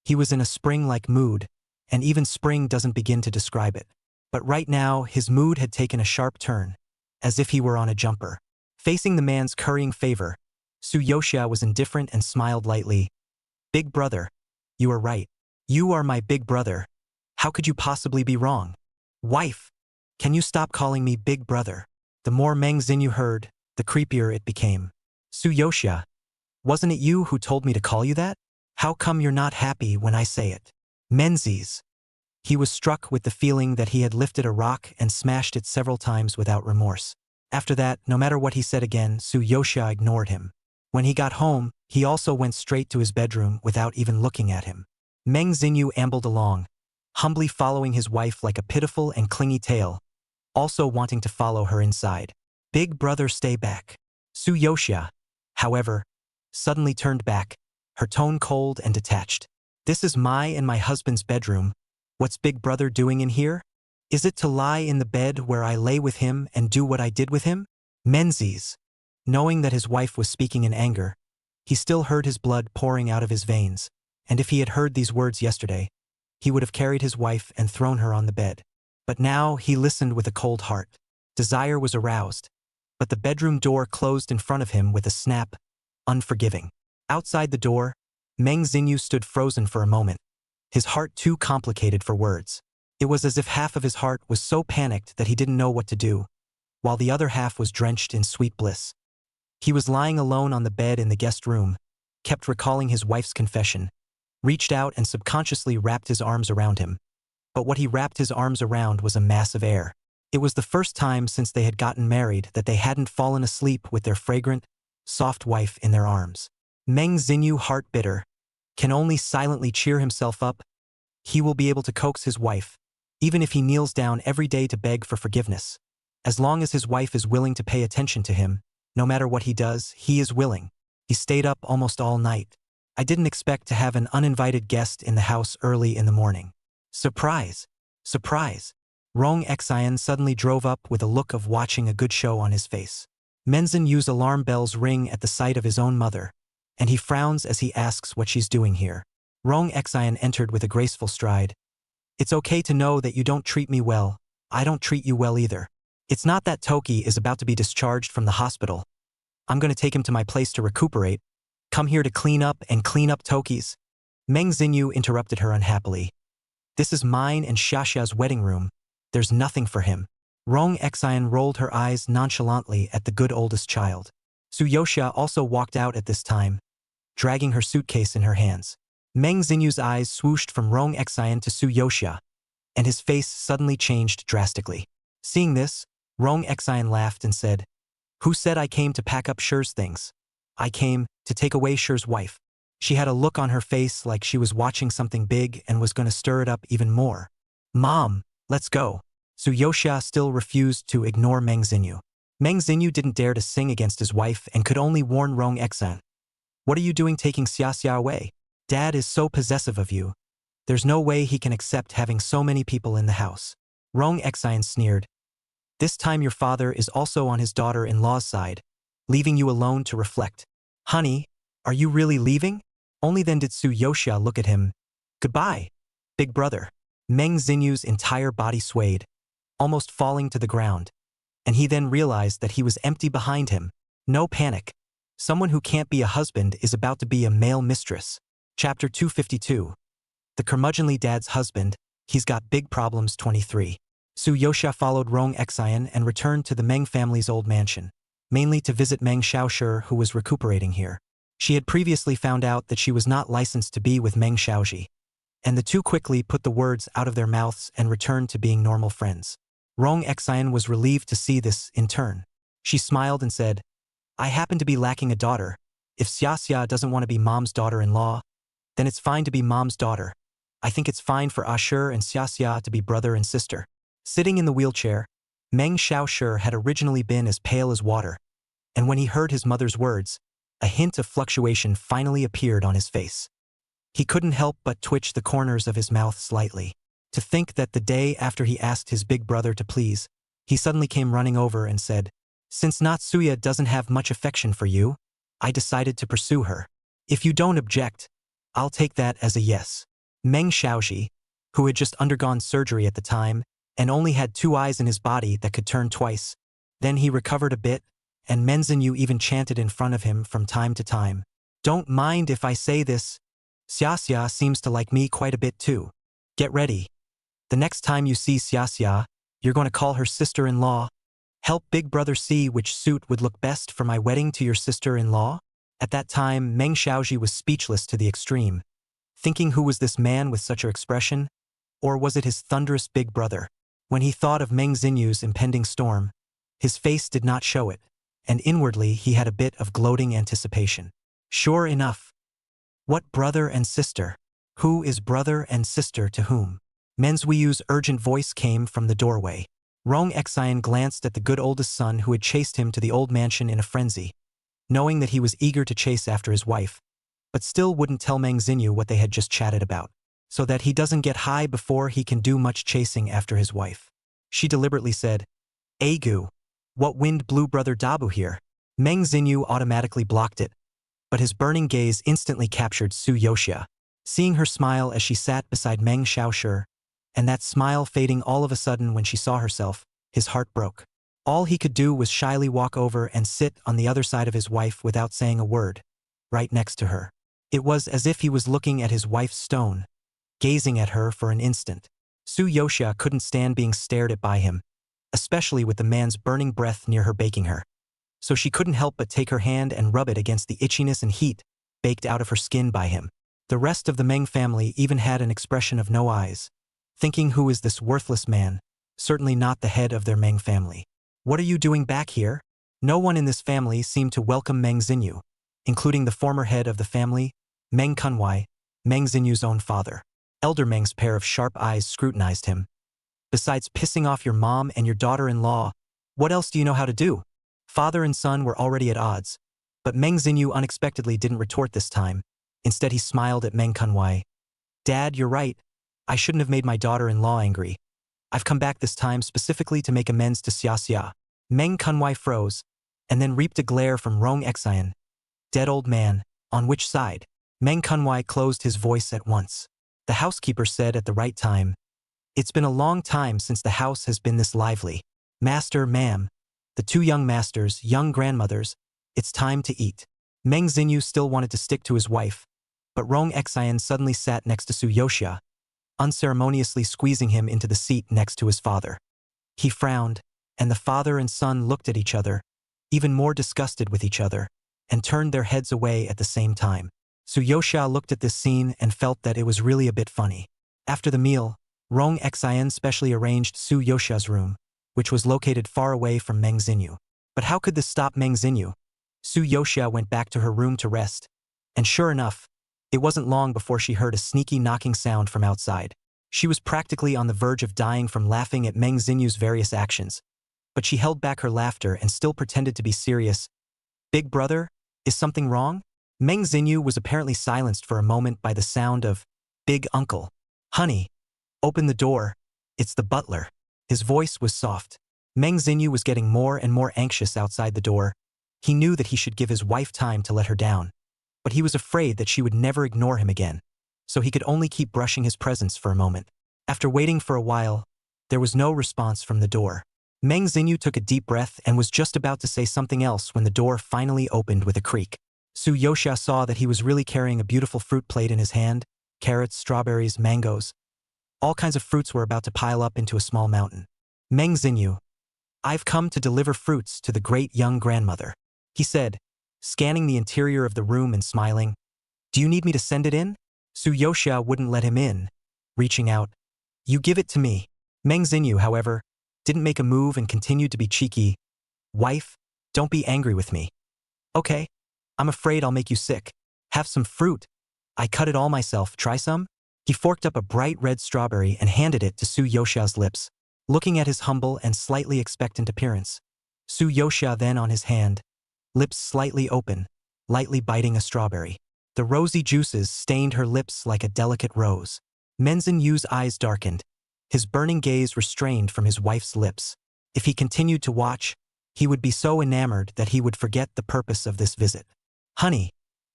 He was in a spring-like mood, and even spring doesn't begin to describe it. But right now, his mood had taken a sharp turn, as if he were on a jumper. Facing the man's currying favor, Tsuyoshia was indifferent and smiled lightly. Big brother, you are right. You are my big brother. How could you possibly be wrong? Wife, can you stop calling me big brother? The more Meng Xinyu heard, the creepier it became. Tsuyoshia, wasn't it you who told me to call you that? How come you're not happy when I say it? Menzies. He was struck with the feeling that he had lifted a rock and smashed it several times without remorse. After that, no matter what he said again, Tsuyoshia ignored him. When he got home, he also went straight to his bedroom without even looking at him. Meng Xinyu ambled along, humbly following his wife like a pitiful and clingy tail, also wanting to follow her inside. Big brother, stay back. Tsuyoshia, however, suddenly turned back, her tone cold and detached. This is my and my husband's bedroom. What's big brother doing in here? Is it to lie in the bed where I lay with him and do what I did with him? Menzies. Knowing that his wife was speaking in anger, he still heard his blood pouring out of his veins, and if he had heard these words yesterday, he would have carried his wife and thrown her on the bed. But now he listened with a cold heart. Desire was aroused, but the bedroom door closed in front of him with a snap, unforgiving. Outside the door, Meng Xinyu stood frozen for a moment, his heart too complicated for words. It was as if half of his heart was so panicked that he didn't know what to do, while the other half was drenched in sweet bliss. He was lying alone on the bed in the guest room, kept recalling his wife's confession, reached out and subconsciously wrapped his arms around him. But what he wrapped his arms around was a mass of air. It was the first time since they had gotten married that they hadn't fallen asleep with their fragrant, soft wife in their arms. Meng Xinyu, heart bitter, can only silently cheer himself up. He will be able to coax his wife, even if he kneels down every day to beg for forgiveness. As long as his wife is willing to pay attention to him, no matter what he does, he is willing. He stayed up almost all night. I didn't expect to have an uninvited guest in the house early in the morning. Surprise! Surprise! Rong Xian suddenly drove up with a look of watching a good show on his face. Menzin Yu's alarm bells ring at the sight of his own mother, and he frowns as he asks what she's doing here. Rong Xian entered with a graceful stride. It's okay to know that you don't treat me well. I don't treat you well either. It's not that Toki is about to be discharged from the hospital. I'm going to take him to my place to recuperate. Come here to clean up Toki's. Meng Xinyu interrupted her unhappily. This is mine and Xiaxia's wedding room. There's nothing for him. Rong Xian rolled her eyes nonchalantly at the good oldest child. Tsuyoshia also walked out at this time, dragging her suitcase in her hands. Meng Xinyu's eyes swooshed from Rong Xian to Tsuyoshia, and his face suddenly changed drastically. Seeing this, Rong Xian laughed and said, "Who said I came to pack up Shi's things? I came to take away Shi's wife." She had a look on her face like she was watching something big and was going to stir it up even more. "Mom, let's go." Tsuyoshia still refused to ignore Meng Xinyu. Meng Xinyu didn't dare to sing against his wife and could only warn Rong Xian. "What are you doing taking Xiaxia away? Dad is so possessive of you. There's no way he can accept having so many people in the house." Rong Xian sneered. "This time your father is also on his daughter-in-law's side, leaving you alone to reflect. Honey, are you really leaving?" Only then did Tsuyoshia look at him. "Goodbye, big brother." Meng Xinyu's entire body swayed, almost falling to the ground, and he then realized that he was empty behind him. No panic. Someone who can't be a husband is about to be a male mistress. Chapter 252. The curmudgeonly dad's husband, he's got big problems 23. Tsuyoshia followed Rong Xian and returned to the Meng family's old mansion, mainly to visit Meng Xiaoshi, who was recuperating here. She had previously found out that she was not licensed to be with Meng Xiaoji, and the two quickly put the words out of their mouths and returned to being normal friends. Rong Xian was relieved to see this in turn. She smiled and said, "I happen to be lacking a daughter. If Xiaxia doesn't want to be mom's daughter-in-law, then it's fine to be mom's daughter. I think it's fine for Ashur and Xiaxia to be brother and sister. Sitting in the wheelchair, Meng Xiaoshi had originally been as pale as water, and when he heard his mother's words, a hint of fluctuation finally appeared on his face. He couldn't help but twitch the corners of his mouth slightly. To think that the day after he asked his big brother to please, he suddenly came running over and said, "Since Natsuya doesn't have much affection for you, I decided to pursue her. If you don't object, I'll take that as a yes." Meng Xiaoxi, who had just undergone surgery at the time and only had 2 eyes in his body that could turn twice, then he recovered a bit, and Menzinu even chanted in front of him from time to time, "Don't mind if I say this, Xiaxia seems to like me quite a bit too. Get ready. The next time you see Xiaxia, you're going to call her sister-in-law. Help big brother see which suit would look best for my wedding to your sister-in-law." At that time, Meng Xiaoxi was speechless to the extreme, thinking who was this man with such an expression, or was it his thunderous big brother? When he thought of Meng Xinyu's impending storm, his face did not show it, and inwardly he had a bit of gloating anticipation. Sure enough. What brother and sister? Who is brother and sister to whom? Menzwiyu's urgent voice came from the doorway. Rong Xian glanced at the good oldest son who had chased him to the old mansion in a frenzy, knowing that he was eager to chase after his wife, but still wouldn't tell Meng Xinyu what they had just chatted about, so that he doesn't get high before he can do much chasing after his wife. She deliberately said, "Agu, what wind blew brother Dabu here?" Meng Xinyu automatically blocked it, but his burning gaze instantly captured Su Yoxia. Seeing her smile as she sat beside Meng Xiaoshi, and that smile fading all of a sudden when she saw herself, his heart broke. All he could do was shyly walk over and sit on the other side of his wife without saying a word, right next to her. It was as if he was looking at his wife's stone, gazing at her for an instant. Su Yoxia couldn't stand being stared at by him, especially with the man's burning breath near her baking her. So she couldn't help but take her hand and rub it against the itchiness and heat baked out of her skin by him. The rest of the Meng family even had an expression of no eyes, thinking who is this worthless man, certainly not the head of their Meng family. What are you doing back here? No one in this family seemed to welcome Meng Xinyu, including the former head of the family, Meng Kunwai, Meng Xinyu's own father. Elder Meng's pair of sharp eyes scrutinized him. "Besides pissing off your mom and your daughter-in-law, what else do you know how to do?" Father and son were already at odds, but Meng Xinyu unexpectedly didn't retort this time. Instead he smiled at Meng Kunwai. "Dad, you're right. I shouldn't have made my daughter-in-law angry. I've come back this time specifically to make amends to Xiaxia." Meng Kunwai froze, and then reaped a glare from Rong Xian. "Dead old man, on which side?" Meng Kunwai closed his voice at once. The housekeeper said at the right time, "It's been a long time since the house has been this lively. Master, ma'am, the 2 young masters, young grandmothers, it's time to eat." Meng Xinyu still wanted to stick to his wife, but Rong Xian suddenly sat next to Su Yoxia, unceremoniously squeezing him into the seat next to his father. He frowned, and the father and son looked at each other, even more disgusted with each other, and turned their heads away at the same time. Su Yoxia looked at this scene and felt that it was really a bit funny. After the meal, Rong Xian specially arranged Su Yoxia's room, which was located far away from Meng Xinyu. But how could this stop Meng Xinyu? Su Yoxia went back to her room to rest, and sure enough, it wasn't long before she heard a sneaky knocking sound from outside. She was practically on the verge of dying from laughing at Meng Xinyu's various actions, but she held back her laughter and still pretended to be serious. "Big brother, is something wrong?" Meng Xinyu was apparently silenced for a moment by the sound of "Big uncle. Honey, open the door, it's the butler." His voice was soft. Meng Xinyu was getting more and more anxious outside the door. He knew that he should give his wife time to let her down, but he was afraid that she would never ignore him again, so he could only keep brushing his presence for a moment. After waiting for a while, there was no response from the door. Meng Xinyu took a deep breath and was just about to say something else when the door finally opened with a creak. Su Yoxia saw that he was really carrying a beautiful fruit plate in his hand, carrots, strawberries, mangoes. All kinds of fruits were about to pile up into a small mountain. "Meng Xinyu, I've come to deliver fruits to the great young grandmother," he said, scanning the interior of the room and smiling. "Do you need me to send it in?" Su Yoxia wouldn't let him in, reaching out. "You give it to me." Meng Xinyu, however, didn't make a move and continued to be cheeky. "Wife, don't be angry with me. Okay, I'm afraid I'll make you sick. Have some fruit. I cut it all myself, try some?" He forked up a bright red strawberry and handed it to Su Yoxia's lips, looking at his humble and slightly expectant appearance. Su Yoxia then on his hand, lips slightly open, lightly biting a strawberry. The rosy juices stained her lips like a delicate rose. Menzin Yu's eyes darkened, his burning gaze restrained from his wife's lips. If he continued to watch, he would be so enamored that he would forget the purpose of this visit. Honey,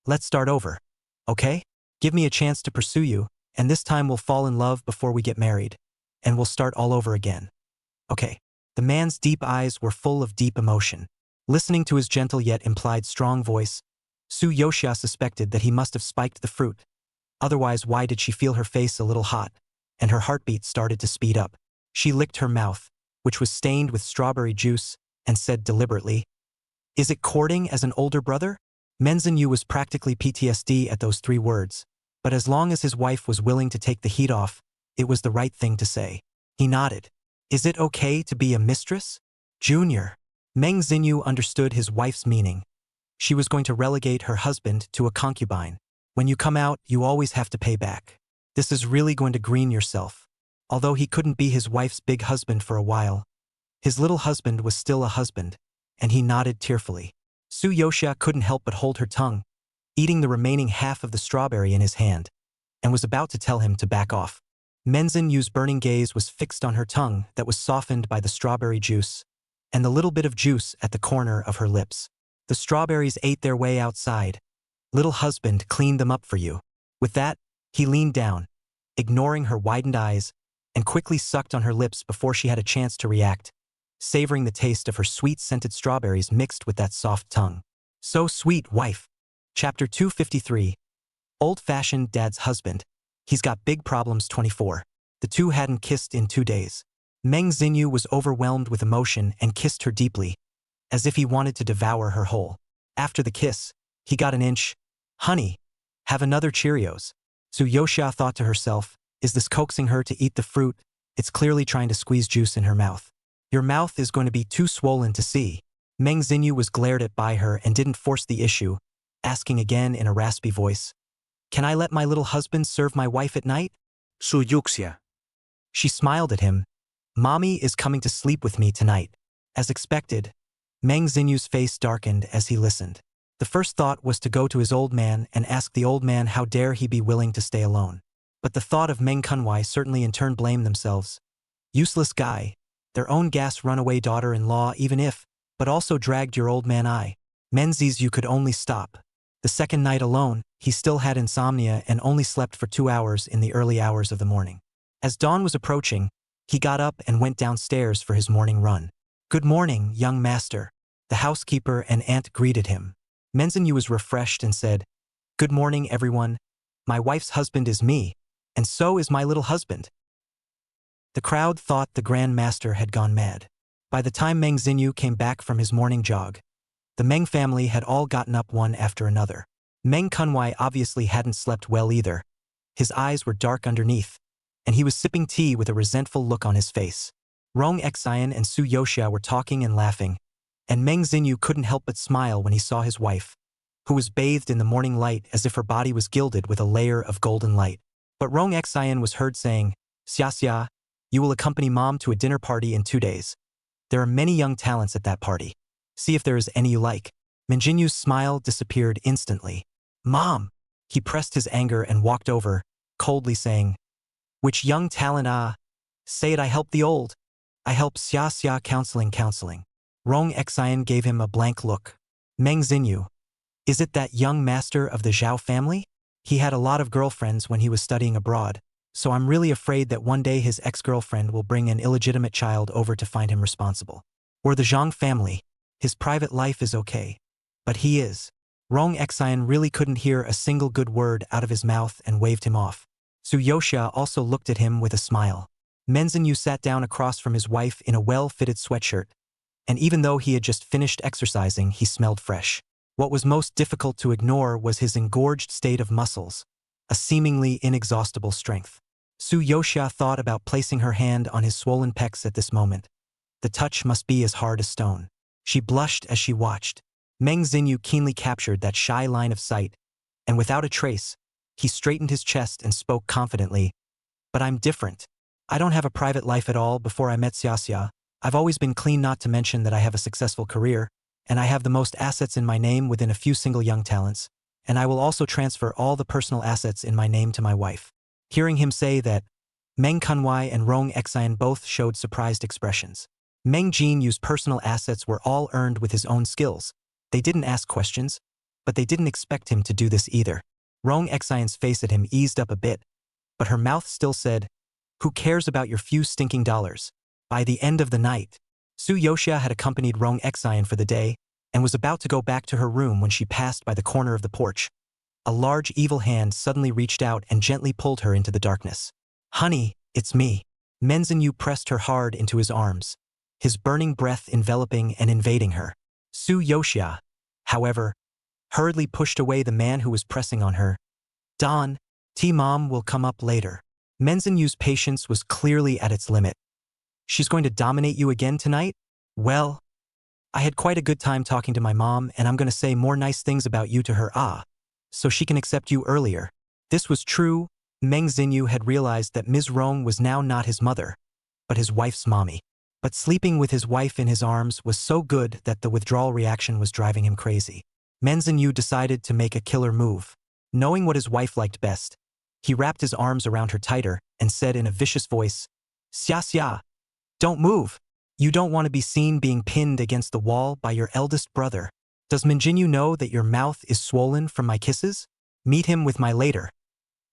let's start over, okay? Give me a chance to pursue you, and this time we'll fall in love before we get married, and we'll start all over again. Okay. The man's deep eyes were full of deep emotion. Listening to his gentle yet implied strong voice, Su Yoxia suspected that he must have spiked the fruit. Otherwise, why did she feel her face a little hot, and her heartbeat started to speed up? She licked her mouth, which was stained with strawberry juice, and said deliberately, "Is it courting as an older brother?" Menzin Yu was practically PTSD at those 3 words, but as long as his wife was willing to take the heat off, it was the right thing to say. He nodded. Is it okay to be a mistress? Junior. Meng Xinyu understood his wife's meaning. She was going to relegate her husband to a concubine. When you come out, you always have to pay back. This is really going to green yourself. Although he couldn't be his wife's big husband for a while, his little husband was still a husband, and he nodded tearfully. Su Yoxia couldn't help but hold her tongue, eating the remaining half of the strawberry in his hand, and was about to tell him to back off. Menzin Yu's burning gaze was fixed on her tongue that was softened by the strawberry juice, and the little bit of juice at the corner of her lips. The strawberries ate their way outside. Little husband cleaned them up for you. With that, he leaned down, ignoring her widened eyes, and quickly sucked on her lips before she had a chance to react, savoring the taste of her sweet-scented strawberries mixed with that soft tongue. So sweet, wife. Chapter 253. Old-fashioned dad's husband. He's got big problems 24. The two hadn't kissed in 2 days. Meng Xinyu was overwhelmed with emotion and kissed her deeply, as if he wanted to devour her whole. After the kiss, he got an inch. Honey, have another Cheerios. Su Yoxia thought to herself, is this coaxing her to eat the fruit? It's clearly trying to squeeze juice in her mouth. Your mouth is going to be too swollen to see. Meng Xinyu was glared at by her and didn't force the issue, asking again in a raspy voice, can I let my little husband serve my wife at night? Su Yoxia. She smiled at him. Mommy is coming to sleep with me tonight. As expected, Meng Xinyu's face darkened as he listened. The first thought was to go to his old man and ask the old man how dare he be willing to stay alone. But the thought of Meng Kunwai certainly in turn blamed themselves. Useless guy, their own gas runaway daughter-in-law even if, but also dragged your old man I. Menzies you could only stop. The second night alone, he still had insomnia and only slept for 2 hours in the early hours of the morning. As dawn was approaching, he got up and went downstairs for his morning run. Good morning, young master. The housekeeper and aunt greeted him. Menzin was refreshed and said, good morning, everyone. My wife's husband is me, and so is my little husband. The crowd thought the Grand Master had gone mad. By the time Meng Xinyu came back from his morning jog, the Meng family had all gotten up one after another. Meng Kunwai obviously hadn't slept well either. His eyes were dark underneath, and he was sipping tea with a resentful look on his face. Rong Xian and Su Yoxia were talking and laughing, and Meng Xinyu couldn't help but smile when he saw his wife, who was bathed in the morning light as if her body was gilded with a layer of golden light. But Rong Xian was heard saying, Xia, you will accompany mom to a dinner party in 2 days. There are many young talents at that party. See if there is any you like. Menjinyu's smile disappeared instantly. Mom! He pressed his anger and walked over, coldly saying, which young talent say it I help the old. I help Xia counseling. Rong Xian gave him a blank look. Meng Xinyu. Is it that young master of the Zhao family? He had a lot of girlfriends when he was studying abroad, so I'm really afraid that one day his ex-girlfriend will bring an illegitimate child over to find him responsible. Or the Zhang family. His private life is okay. But he is. Rong Xian really couldn't hear a single good word out of his mouth and waved him off. Su Yoxia also looked at him with a smile. Menzin Yu sat down across from his wife in a well-fitted sweatshirt, and even though he had just finished exercising, he smelled fresh. What was most difficult to ignore was his engorged state of muscles, a seemingly inexhaustible strength. Su Yoxia thought about placing her hand on his swollen pecs at this moment. The touch must be as hard as stone. She blushed as she watched. Meng Xinyu keenly captured that shy line of sight, and without a trace, He straightened his chest and spoke confidently. But I'm different. I don't have a private life at all before I met Xiaxia. I've always been clean, not to mention that I have a successful career, and I have the most assets in my name within a few single young talents, and I will also transfer all the personal assets in my name to my wife. Hearing him say that, Meng Kunwai and Rong Xian both showed surprised expressions. Meng Jin's personal assets were all earned with his own skills. They didn't ask questions, but they didn't expect him to do this either. Rong Xian's face at him eased up a bit, but her mouth still said, "Who cares about your few stinking dollars?" By the end of the night, Su Yoxia had accompanied Rong Xian for the day and was about to go back to her room when she passed by the corner of the porch. A large evil hand suddenly reached out and gently pulled her into the darkness. "Honey, it's me." Menzinyu pressed her hard into his arms, his burning breath enveloping and invading her. Su Yoxia, however, hurriedly pushed away the man who was pressing on her. "Don, T-Mom will come up later." Menzinyu's patience was clearly at its limit. "She's going to dominate you again tonight? Well, I had quite a good time talking to my mom, and I'm going to say more nice things about you to her, so she can accept you earlier." This was true. Meng Xinyu had realized that Ms. Rong was now not his mother, but his wife's mommy. But sleeping with his wife in his arms was so good that the withdrawal reaction was driving him crazy. Meng Xinyu decided to make a killer move. Knowing what his wife liked best, he wrapped his arms around her tighter and said in a vicious voice, "Xia, don't move. You don't want to be seen being pinned against the wall by your eldest brother. Does Minjinyu know that your mouth is swollen from my kisses? Meet him with my later.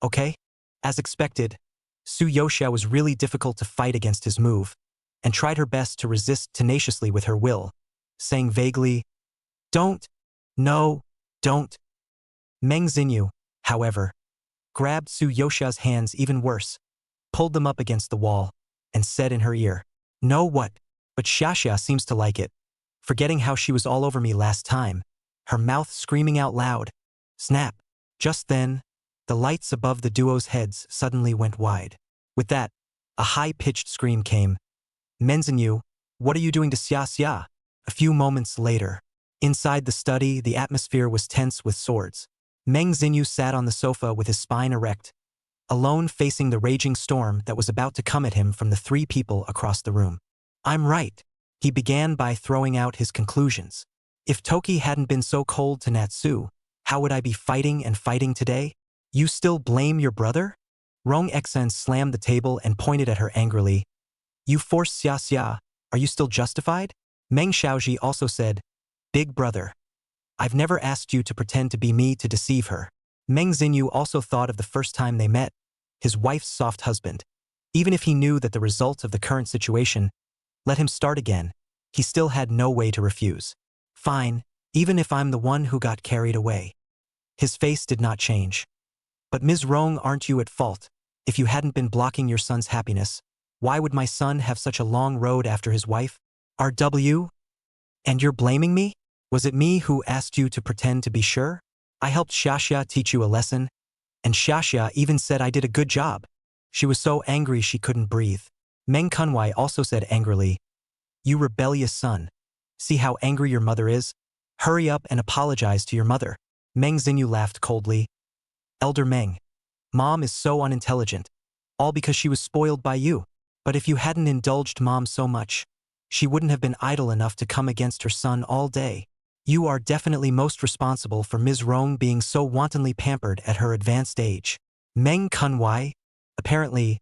Okay?" As expected, Su Yoxia was really difficult to fight against his move, and tried her best to resist tenaciously with her will, saying vaguely, "Don't. No, don't." Meng Xinyu, however, grabbed Su Yoxia's hands even worse, pulled them up against the wall, and said in her ear, "Know what? But Xiaxia seems to like it. Forgetting how she was all over me last time, her mouth screaming out loud. Snap. Just then, the lights above the duo's heads suddenly went wide. With that, a high-pitched scream came. "Menzinyu, what are you doing to Xiaxia?" A few moments later, inside the study, the atmosphere was tense with swords. Meng Xinyu sat on the sofa with his spine erect, alone facing the raging storm that was about to come at him from the three people across the room. "I'm right." He began by throwing out his conclusions. "If Toki hadn't been so cold to Natsu, how would I be fighting and fighting today? You still blame your brother?" Rong Xian slammed the table and pointed at her angrily. "You forced Xiaxia. Are you still justified?" Meng Xiaoji also said, "Big brother, I've never asked you to pretend to be me to deceive her." Meng Xinyu also thought of the first time they met, his wife's soft husband. Even if he knew that the result of the current situation let him start again, he still had no way to refuse. "Fine, even if I'm the one who got carried away." His face did not change. "But Ms. Rong, aren't you at fault? If you hadn't been blocking your son's happiness, why would my son have such a long road after his wife? RW? And you're blaming me? Was it me who asked you to pretend to be sure? I helped Xiaxia teach you a lesson, and Xiaxia even said I did a good job." She was so angry she couldn't breathe. Meng Kunwai also said angrily, "You rebellious son. See how angry your mother is? Hurry up and apologize to your mother." Meng Xinyu laughed coldly. "Elder Meng, Mom is so unintelligent, all because she was spoiled by you. But if you hadn't indulged Mom so much, she wouldn't have been idle enough to come against her son all day. You are definitely most responsible for Ms. Rong being so wantonly pampered at her advanced age." Meng Kunwai? Apparently,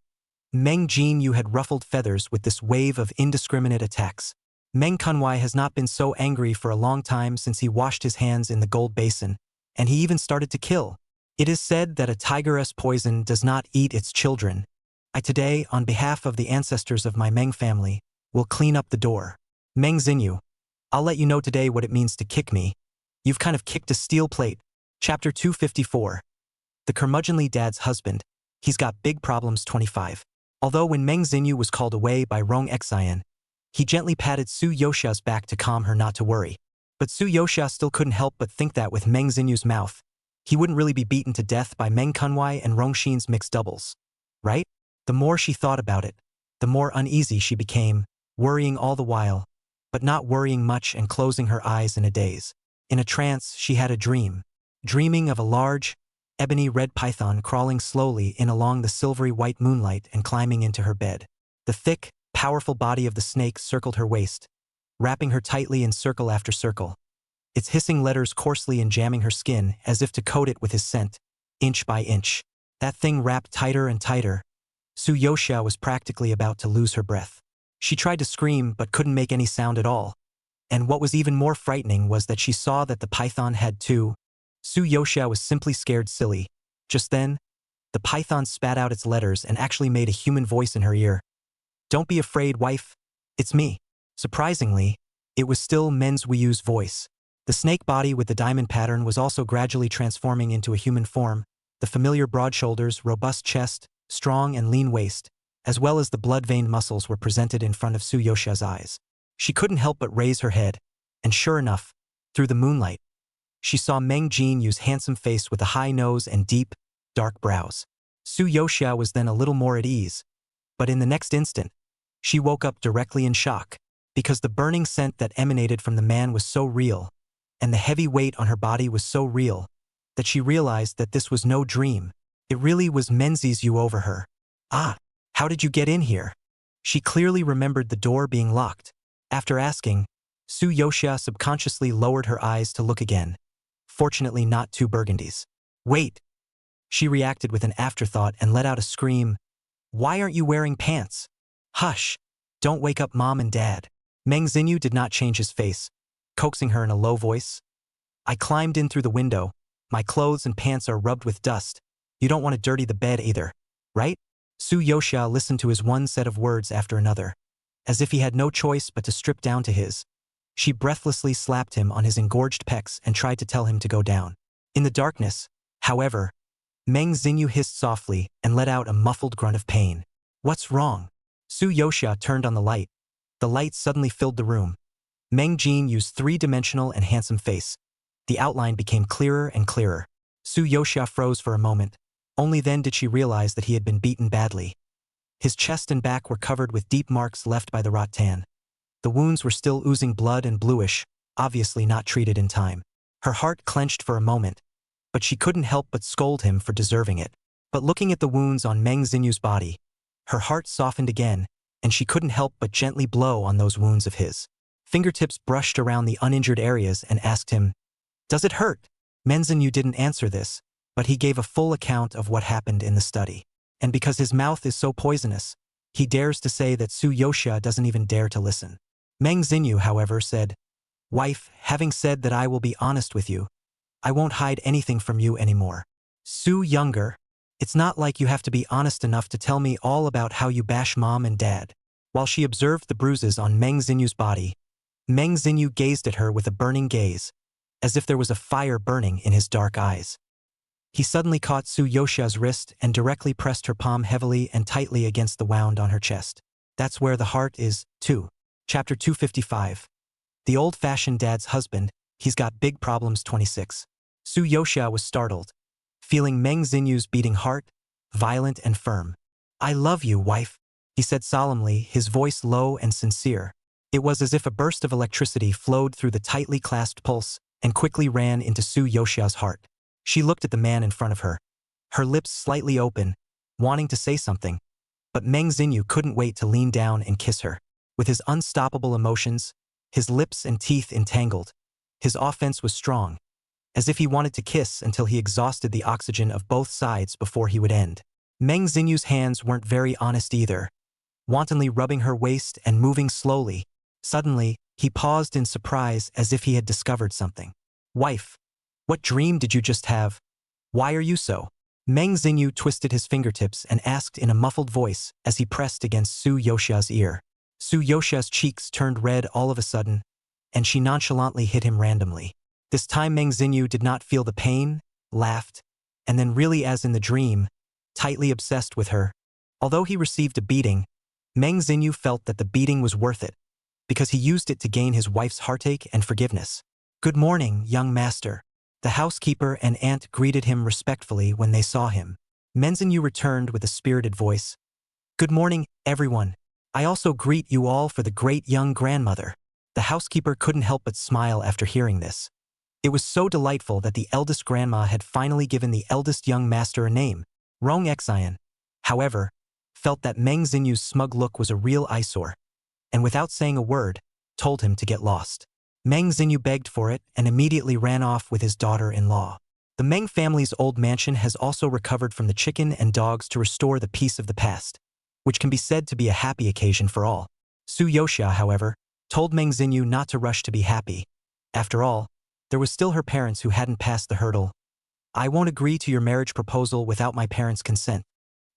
Meng Jinyu had ruffled feathers with this wave of indiscriminate attacks. Meng Kunwai has not been so angry for a long time since he washed his hands in the gold basin, and he even started to kill. It is said that a tigress poison does not eat its children. I today, on behalf of the ancestors of my Meng family, will clean up the door. Meng Xinyu, I'll let you know today what it means to kick me. You've kind of kicked a steel plate. Chapter 254. The curmudgeonly dad's husband. He's got big problems 25. Although when Meng Xinyu was called away by Rong Xian, he gently patted Su Yoxia's back to calm her not to worry. But Su Yoxia still couldn't help but think that with Meng Xinyu's mouth, he wouldn't really be beaten to death by Meng Kunwai and Rong Xin's mixed doubles. Right? The more she thought about it, the more uneasy she became, worrying all the while, but not worrying much and closing her eyes in a daze. In a trance, she had a dream, dreaming of a large, ebony red python crawling slowly in along the silvery white moonlight and climbing into her bed. The thick, powerful body of the snake circled her waist, wrapping her tightly in circle after circle, its hissing letters coarsely enjamming her skin as if to coat it with his scent, inch by inch. That thing wrapped tighter and tighter. Su-yoxia was practically about to lose her breath. She tried to scream but couldn't make any sound at all. And what was even more frightening was that she saw that the python had two. Su-yoxia was simply scared silly. Just then, the python spat out its letters and actually made a human voice in her ear. "Don't be afraid, wife. It's me." Surprisingly, it was still Manhwa's voice. The snake body with the diamond pattern was also gradually transforming into a human form, the familiar broad shoulders, robust chest, strong and lean waist, as well as the blood-veined muscles were presented in front of Su-yoxia's eyes. She couldn't help but raise her head, and sure enough, through the moonlight, she saw Manhwa's handsome face with a high nose and deep, dark brows. Su-yoxia was then a little more at ease, but in the next instant, she woke up directly in shock, because the burning scent that emanated from the man was so real, and the heavy weight on her body was so real, that she realized that this was no dream. It really was Manhwa over her. "Ah, how did you get in here?" She clearly remembered the door being locked. After asking, Su-yoxia subconsciously lowered her eyes to look again. Fortunately not two burgundies. "Wait!" She reacted with an afterthought and let out a scream. "Why aren't you wearing pants?" "Hush! Don't wake up Mom and Dad." Manhwa did not change his face, coaxing her in a low voice. "I climbed in through the window. My clothes and pants are rubbed with dust. You don't want to dirty the bed either, right?" Su-yoxia listened to his one set of words after another, as if he had no choice but to strip down to his. She breathlessly slapped him on his engorged pecs and tried to tell him to go down. In the darkness, however, Manhwa hissed softly and let out a muffled grunt of pain. "What's wrong?" Su-yoxia turned on the light. The light suddenly filled the room. Manhwa's three-dimensional and handsome face. The outline became clearer and clearer. Su-yoxia froze for a moment. Only then did she realize that he had been beaten badly. His chest and back were covered with deep marks left by the rattan. The wounds were still oozing blood and bluish, obviously not treated in time. Her heart clenched for a moment, but she couldn't help but scold him for deserving it. But looking at the wounds on Manhwa's body, her heart softened again, and she couldn't help but gently blow on those wounds of his. Fingertips brushed around the uninjured areas and asked him, "Does it hurt?" Manhwa didn't answer this, but he gave a full account of what happened in the study. And because his mouth is so poisonous, he dares to say that Su-yoxia doesn't even dare to listen. Manhwa, however, said, "Wife, having said that, I will be honest with you. I won't hide anything from you anymore." "Su younger, it's not like you have to be honest enough to tell me all about how you bash Mom and Dad." While she observed the bruises on Manhwa's body, Manhwa gazed at her with a burning gaze, as if there was a fire burning in his dark eyes. He suddenly caught Su-yoxia's wrist and directly pressed her palm heavily and tightly against the wound on her chest. "That's where the heart is, too." Chapter 255. The old-fashioned dad's husband, he's got big problems 26. Su-yoxia was startled, feeling Manhwa's beating heart, violent and firm. "I love you, wife," he said solemnly, his voice low and sincere. It was as if a burst of electricity flowed through the tightly clasped pulse and quickly ran into Su-yoxia's heart. She looked at the man in front of her, her lips slightly open, wanting to say something, but Manhwa couldn't wait to lean down and kiss her. With his unstoppable emotions, his lips and teeth entangled, his offense was strong, as if he wanted to kiss until he exhausted the oxygen of both sides before he would end. Manhwa's hands weren't very honest either, wantonly rubbing her waist and moving slowly. Suddenly, he paused in surprise as if he had discovered something. "Wife, what dream did you just have? Why are you so?" Manhwa twisted his fingertips and asked in a muffled voice as he pressed against Su-yoxia's ear. Su-yoxia's cheeks turned red all of a sudden, and she nonchalantly hit him randomly. This time Manhwa did not feel the pain, laughed, and then really as in the dream, tightly obsessed with her. Although he received a beating, Manhwa felt that the beating was worth it, because he used it to gain his wife's heartache and forgiveness. "Good morning, young master." The housekeeper and aunt greeted him respectfully when they saw him. Manhwa returned with a spirited voice. "Good morning, everyone. I also greet you all for the great young grandmother." The housekeeper couldn't help but smile after hearing this. It was so delightful that the eldest grandma had finally given the eldest young master a name, Rong Xian. However, felt that Meng Xinyu's smug look was a real eyesore, and without saying a word, told him to get lost. Meng Xinyu begged for it and immediately ran off with his daughter-in-law. The Meng family's old mansion has also recovered from the chicken and dogs to restore the peace of the past, which can be said to be a happy occasion for all. Su Yoxia, however, told Meng Xinyu not to rush to be happy. After all, there was still her parents who hadn't passed the hurdle. I won't agree to your marriage proposal without my parents' consent.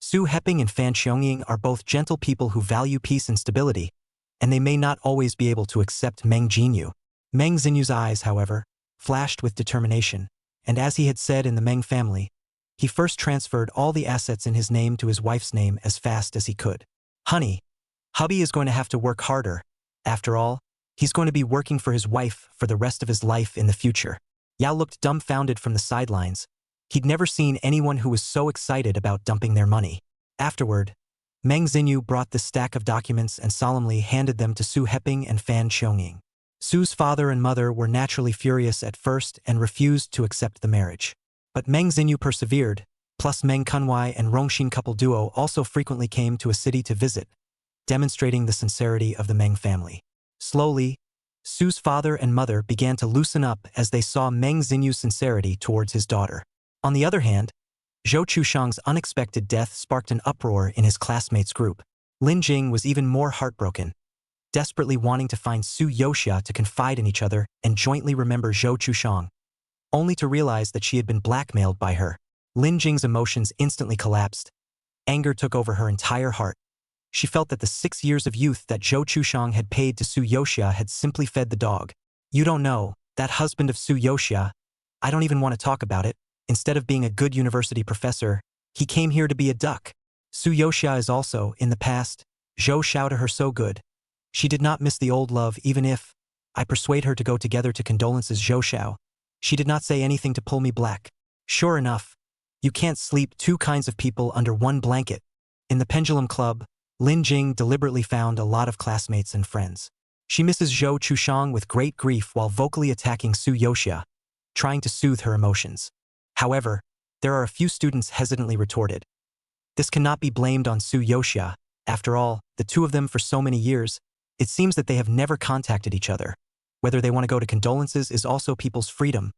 Su Heping and Fan Xiongying are both gentle people who value peace and stability, and they may not always be able to accept Meng Jinyu. Meng Xinyu's eyes, however, flashed with determination, and as he had said in the Meng family, he first transferred all the assets in his name to his wife's name as fast as he could. Honey, hubby is going to have to work harder. After all, he's going to be working for his wife for the rest of his life in the future. Yao looked dumbfounded from the sidelines. He'd never seen anyone who was so excited about dumping their money. Afterward, Meng Xinyu brought the stack of documents and solemnly handed them to Su Heping and Fan Xiongying. Su's father and mother were naturally furious at first and refused to accept the marriage. But Meng Xinyu persevered, plus Meng Kunwai and Rongxin couple duo also frequently came to a city to visit, demonstrating the sincerity of the Meng family. Slowly, Su's father and mother began to loosen up as they saw Meng Xinyu's sincerity towards his daughter. On the other hand, Zhou Chushang's unexpected death sparked an uproar in his classmates' group. Lin Jing was even more heartbroken, desperately wanting to find Su Yoxia to confide in each other and jointly remember Zhou Chushang, only to realize that she had been blackmailed by her. Lin Jing's emotions instantly collapsed. Anger took over her entire heart. She felt that the 6 years of youth that Zhou Chushang had paid to Su Yoxia had simply fed the dog. You don't know, that husband of Su Yoxia, I don't even want to talk about it. Instead of being a good university professor, he came here to be a duck. Su Yoxia is also, in the past, Zhou Xiao to her so good. She did not miss the old love even if I persuade her to go together to condolences Zhou Xiao. She did not say anything to pull me black. Sure enough, you can't sleep two kinds of people under one blanket. In the Pendulum Club, Lin Jing deliberately found a lot of classmates and friends. She misses Zhou Chushang with great grief while vocally attacking Su Yoxia, trying to soothe her emotions. However, there are a few students hesitantly retorted. This cannot be blamed on Su Yoxia. After all, the two of them for so many years, it seems that they have never contacted each other. Whether they want to go to condolences is also people's freedom.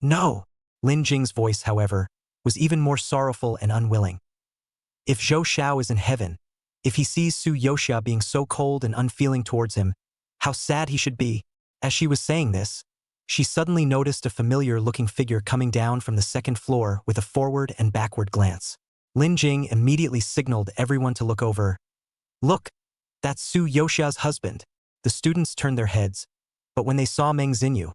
No! Lin Jing's voice, however, was even more sorrowful and unwilling. If Zhou Xiao is in heaven, if he sees Su Yoxia being so cold and unfeeling towards him, how sad he should be. As she was saying this, she suddenly noticed a familiar-looking figure coming down from the second floor with a forward and backward glance. Lin Jing immediately signaled everyone to look over. Look! That's Su Yoxia's husband. The students turned their heads, but when they saw Meng Xinyu,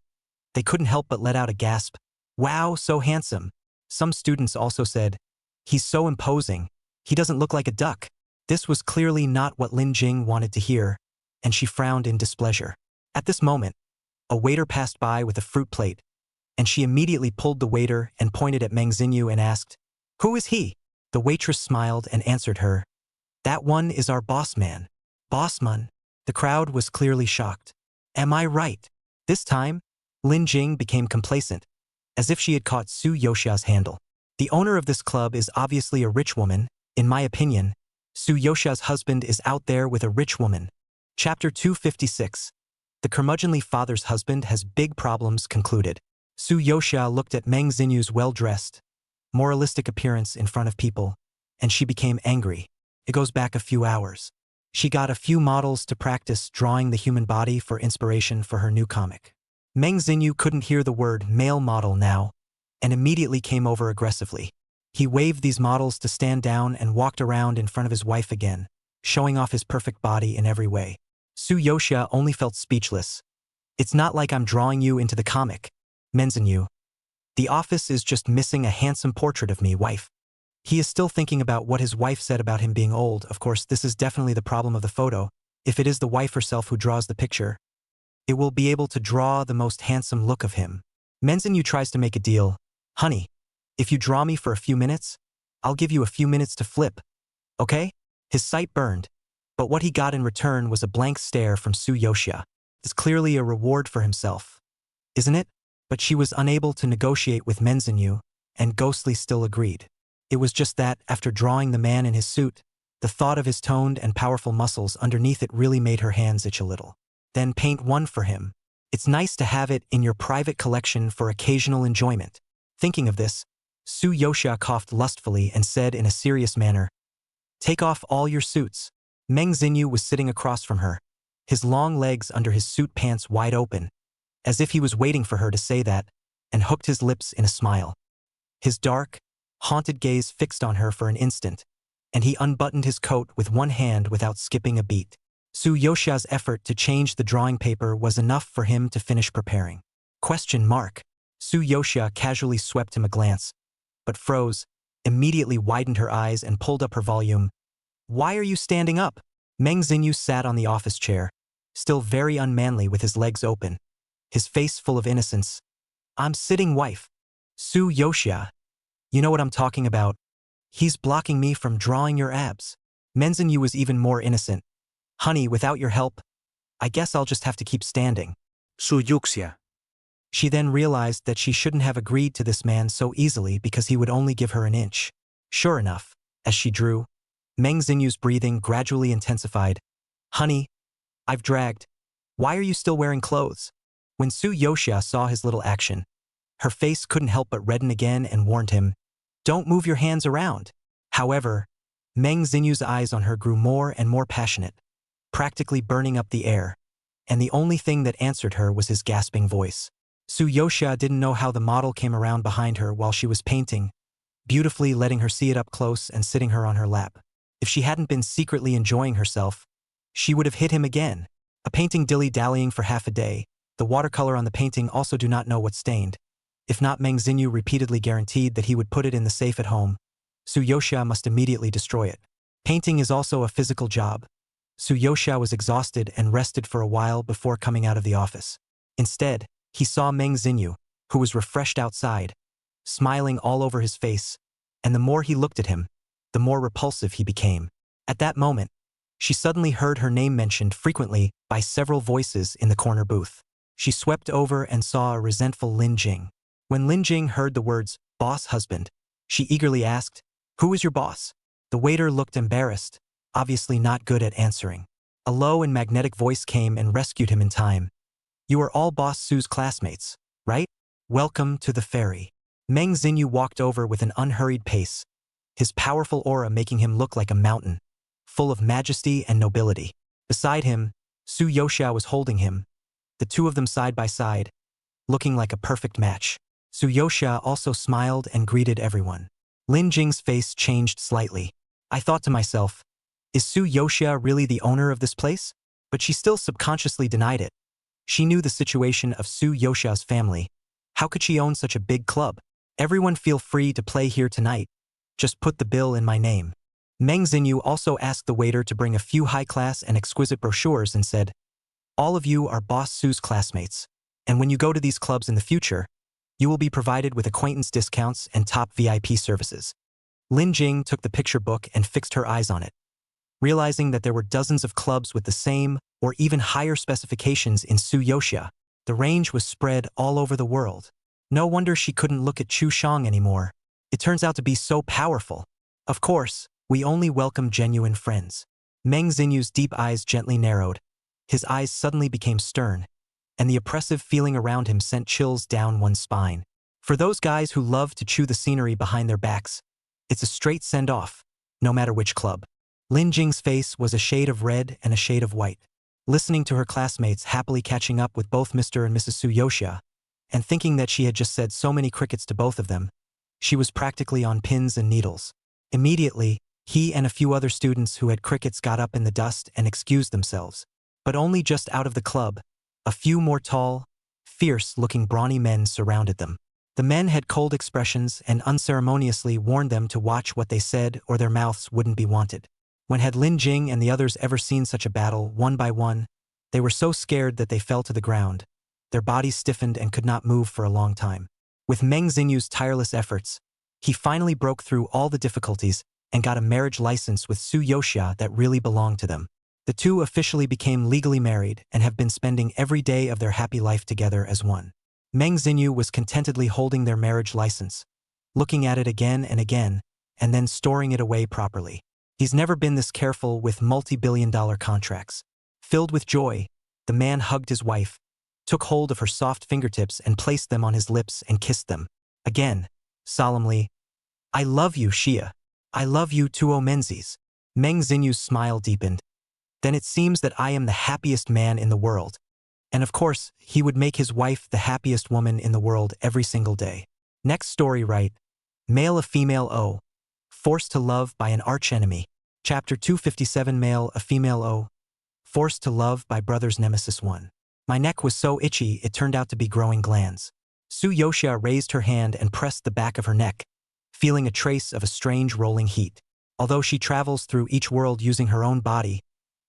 they couldn't help but let out a gasp. Wow, so handsome. Some students also said, he's so imposing, he doesn't look like a duck. This was clearly not what Lin Jing wanted to hear, and she frowned in displeasure. At this moment, a waiter passed by with a fruit plate, and she immediately pulled the waiter and pointed at Meng Xinyu and asked, Who is he? The waitress smiled and answered her, That one is our boss man. Boss man? The crowd was clearly shocked. Am I right? This time, Lin Jing became complacent, as if she had caught Su Yoxia's handle. The owner of this club is obviously a rich woman. In my opinion, Su Yoxia's husband is out there with a rich woman. Chapter 256. The curmudgeonly father's husband has big problems concluded. Su Yoxia looked at Meng Xinyu's well-dressed, moralistic appearance in front of people, and she became angry. It goes back a few hours. She got a few models to practice drawing the human body for inspiration for her new comic. Meng Xinyu couldn't hear the word male model now, and immediately came over aggressively. He waved these models to stand down and walked around in front of his wife again, showing off his perfect body in every way. Su Yoxia only felt speechless. It's not like I'm drawing you into the comic. Meng Xinyu. The office is just missing a handsome portrait of me, wife. He is still thinking about what his wife said about him being old. Of course, this is definitely the problem of the photo. If it is the wife herself who draws the picture, it will be able to draw the most handsome look of him. Meng Xinyu tries to make a deal. Honey, if you draw me for a few minutes, I'll give you a few minutes to flip. Okay? His sight burned, but what he got in return was a blank stare from Su Yoxia. It's clearly a reward for himself, isn't it? but she was unable to negotiate with Menzinu, and Ghostly still agreed. It was just that, after drawing the man in his suit, the thought of his toned and powerful muscles underneath it really made her hands itch a little. Then paint one for him. It's nice to have it in your private collection for occasional enjoyment. Thinking of this, Su Yoxia coughed lustfully and said in a serious manner, "Take off all your suits." Meng Xinyu was sitting across from her, his long legs under his suit pants wide open, as if he was waiting for her to say that, and hooked his lips in a smile. His dark, haunted gaze fixed on her for an instant, and he unbuttoned his coat with one hand without skipping a beat. Su Yoxia's effort to change the drawing paper was enough for him to finish preparing. Question mark. Su Yoxia casually swept him a glance, but froze, immediately widened her eyes and pulled up her volume. "Why are you standing up?" Meng Xinyu sat on the office chair, still very unmanly with his legs open, his face full of innocence. "I'm sitting, wife." "Su Yoxia, you know what I'm talking about. He's blocking me from drawing your abs." Meng Xinyu was even more innocent. "Honey, without your help, I guess I'll just have to keep standing." Su Yuxia. She then realized that she shouldn't have agreed to this man so easily because he would only give her an inch. Sure enough, as she drew, Meng Xinyu's breathing gradually intensified. "Honey, I've dragged. Why are you still wearing clothes?" When Su Yoxia saw his little action, her face couldn't help but redden again and warned him, "Don't move your hands around." However, Meng Xinyu's eyes on her grew more and more passionate, practically burning up the air, and the only thing that answered her was his gasping voice. Su Yoxia didn't know how the model came around behind her while she was painting, beautifully letting her see it up close and sitting her on her lap. If she hadn't been secretly enjoying herself, she would have hit him again. A painting dilly-dallying for half a day, the watercolor on the painting also do not know what stained. If not, Meng Xinyu repeatedly guaranteed that he would put it in the safe at home. Su Yoxia must immediately destroy it. Painting is also a physical job. Su Yoxia was exhausted and rested for a while before coming out of the office. Instead, he saw Meng Xinyu, who was refreshed outside, smiling all over his face, and the more he looked at him, the more repulsive he became. At that moment, she suddenly heard her name mentioned frequently by several voices in the corner booth. She swept over and saw a resentful Lin Jing. When Lin Jing heard the words, "boss husband," she eagerly asked, "Who is your boss?" The waiter looked embarrassed, obviously not good at answering. A low and magnetic voice came and rescued him in time. "You are all Boss Su's classmates, right? Welcome to the ferry." Meng Xinyu walked over with an unhurried pace, his powerful aura making him look like a mountain, full of majesty and nobility. Beside him, Su Yoxia was holding him, the two of them side by side, looking like a perfect match. Su Yoxia also smiled and greeted everyone. Lin Jing's face changed slightly. I thought to myself, is Su Yoxia really the owner of this place? But she still subconsciously denied it. She knew the situation of Su Yoxia's family. How could she own such a big club? "Everyone feel free to play here tonight. Just put the bill in my name." Meng Xinyu also asked the waiter to bring a few high-class and exquisite brochures and said, "All of you are Boss Su's classmates, and when you go to these clubs in the future, you will be provided with acquaintance discounts and top VIP services." Lin Jing took the picture book and fixed her eyes on it. Realizing that there were dozens of clubs with the same or even higher specifications in Su Yoxia, the range was spread all over the world. No wonder she couldn't look at Chu Shang anymore. It turns out to be so powerful. Of course, we only welcome genuine friends. Meng Xinyu's deep eyes gently narrowed. His eyes suddenly became stern, and the oppressive feeling around him sent chills down one's spine. For those guys who love to chew the scenery behind their backs, it's a straight send-off, no matter which club. Lin Jing's face was a shade of red and a shade of white. Listening to her classmates happily catching up with both Mr. and Mrs. Su Yoxia, and thinking that she had just said so many crickets to both of them, she was practically on pins and needles. Immediately, he and a few other students who had crickets got up in the dust and excused themselves. But only just out of the club, a few more tall, fierce-looking brawny men surrounded them. The men had cold expressions and unceremoniously warned them to watch what they said or their mouths wouldn't be wanted. When had Lin Jing and the others ever seen such a battle, one by one? They were so scared that they fell to the ground. Their bodies stiffened and could not move for a long time. With Meng Xinyu's tireless efforts, he finally broke through all the difficulties and got a marriage license with Su Yoxia that really belonged to them. The two officially became legally married and have been spending every day of their happy life together as one. Meng Xinyu was contentedly holding their marriage license, looking at it again and again, and then storing it away properly. He's never been this careful with multi-billion-dollar contracts. Filled with joy, the man hugged his wife, took hold of her soft fingertips and placed them on his lips and kissed them. Again, solemnly, "I love you, Xia. I love you too, O Menzies." Meng Xinyu's smile deepened. "Then it seems that I am the happiest man in the world." And of course, he would make his wife the happiest woman in the world every single day. Next story, right? Male a female O. Forced to love by an archenemy. Chapter 257. Male a female O. Forced to love by brother's nemesis 1. My neck was so itchy it turned out to be growing glands. Su Yoxia raised her hand and pressed the back of her neck, feeling a trace of a strange rolling heat. Although she travels through each world using her own body,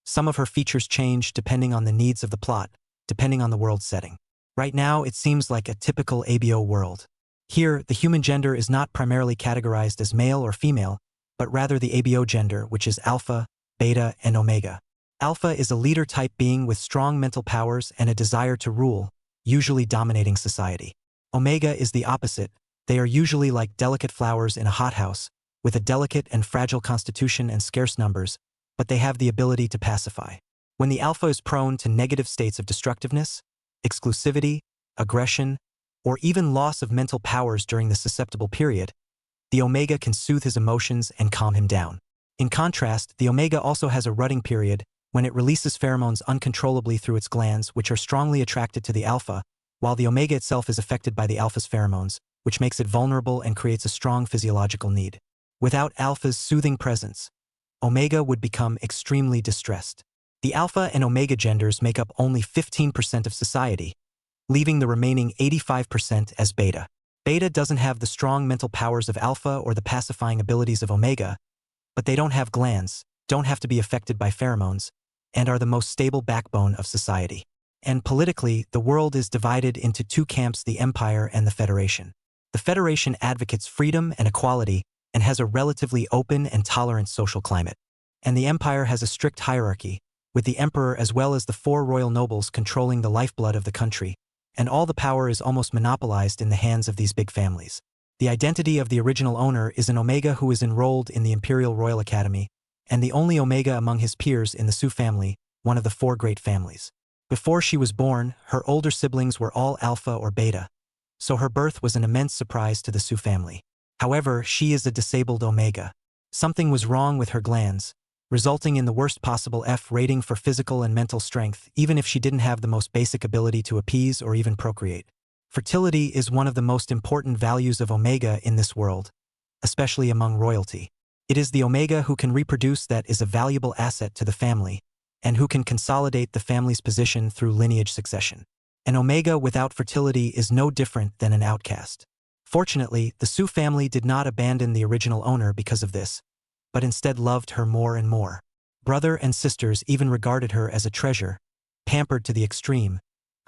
some of her features change depending on the needs of the plot, depending on the world setting. Right now, it seems like a typical ABO world. Here, the human gender is not primarily categorized as male or female, but rather the ABO gender, which is alpha, beta, and omega. Alpha is a leader-type being with strong mental powers and a desire to rule, usually dominating society. Omega is the opposite. They are usually like delicate flowers in a hothouse, with a delicate and fragile constitution and scarce numbers, but they have the ability to pacify. When the alpha is prone to negative states of destructiveness, exclusivity, aggression, or even loss of mental powers during the susceptible period, the omega can soothe his emotions and calm him down. In contrast, the omega also has a rutting period when it releases pheromones uncontrollably through its glands, which are strongly attracted to the alpha, while the omega itself is affected by the alpha's pheromones, which makes it vulnerable and creates a strong physiological need. Without alpha's soothing presence, omega would become extremely distressed. The alpha and omega genders make up only 15% of society, leaving the remaining 85% as beta. Beta doesn't have the strong mental powers of alpha or the pacifying abilities of omega, but they don't have glands, don't have to be affected by pheromones, and are the most stable backbone of society. And politically, the world is divided into two camps: the Empire and the Federation. The Federation advocates freedom and equality and has a relatively open and tolerant social climate. And the Empire has a strict hierarchy, with the Emperor as well as the 4 royal nobles controlling the lifeblood of the country, and all the power is almost monopolized in the hands of these big families. The identity of the original owner is an Omega who is enrolled in the Imperial Royal Academy, and the only Omega among his peers in the Su family, one of the 4 great families. Before she was born, her older siblings were all Alpha or Beta, so her birth was an immense surprise to the Su family. However, she is a disabled Omega. Something was wrong with her glands, resulting in the worst possible F rating for physical and mental strength, even if she didn't have the most basic ability to appease or even procreate. Fertility is one of the most important values of Omega in this world, especially among royalty. It is the Omega who can reproduce that is a valuable asset to the family, and who can consolidate the family's position through lineage succession. An Omega without fertility is no different than an outcast. Fortunately, the Su family did not abandon the original owner because of this, but instead loved her more and more. Brother and sisters even regarded her as a treasure, pampered to the extreme,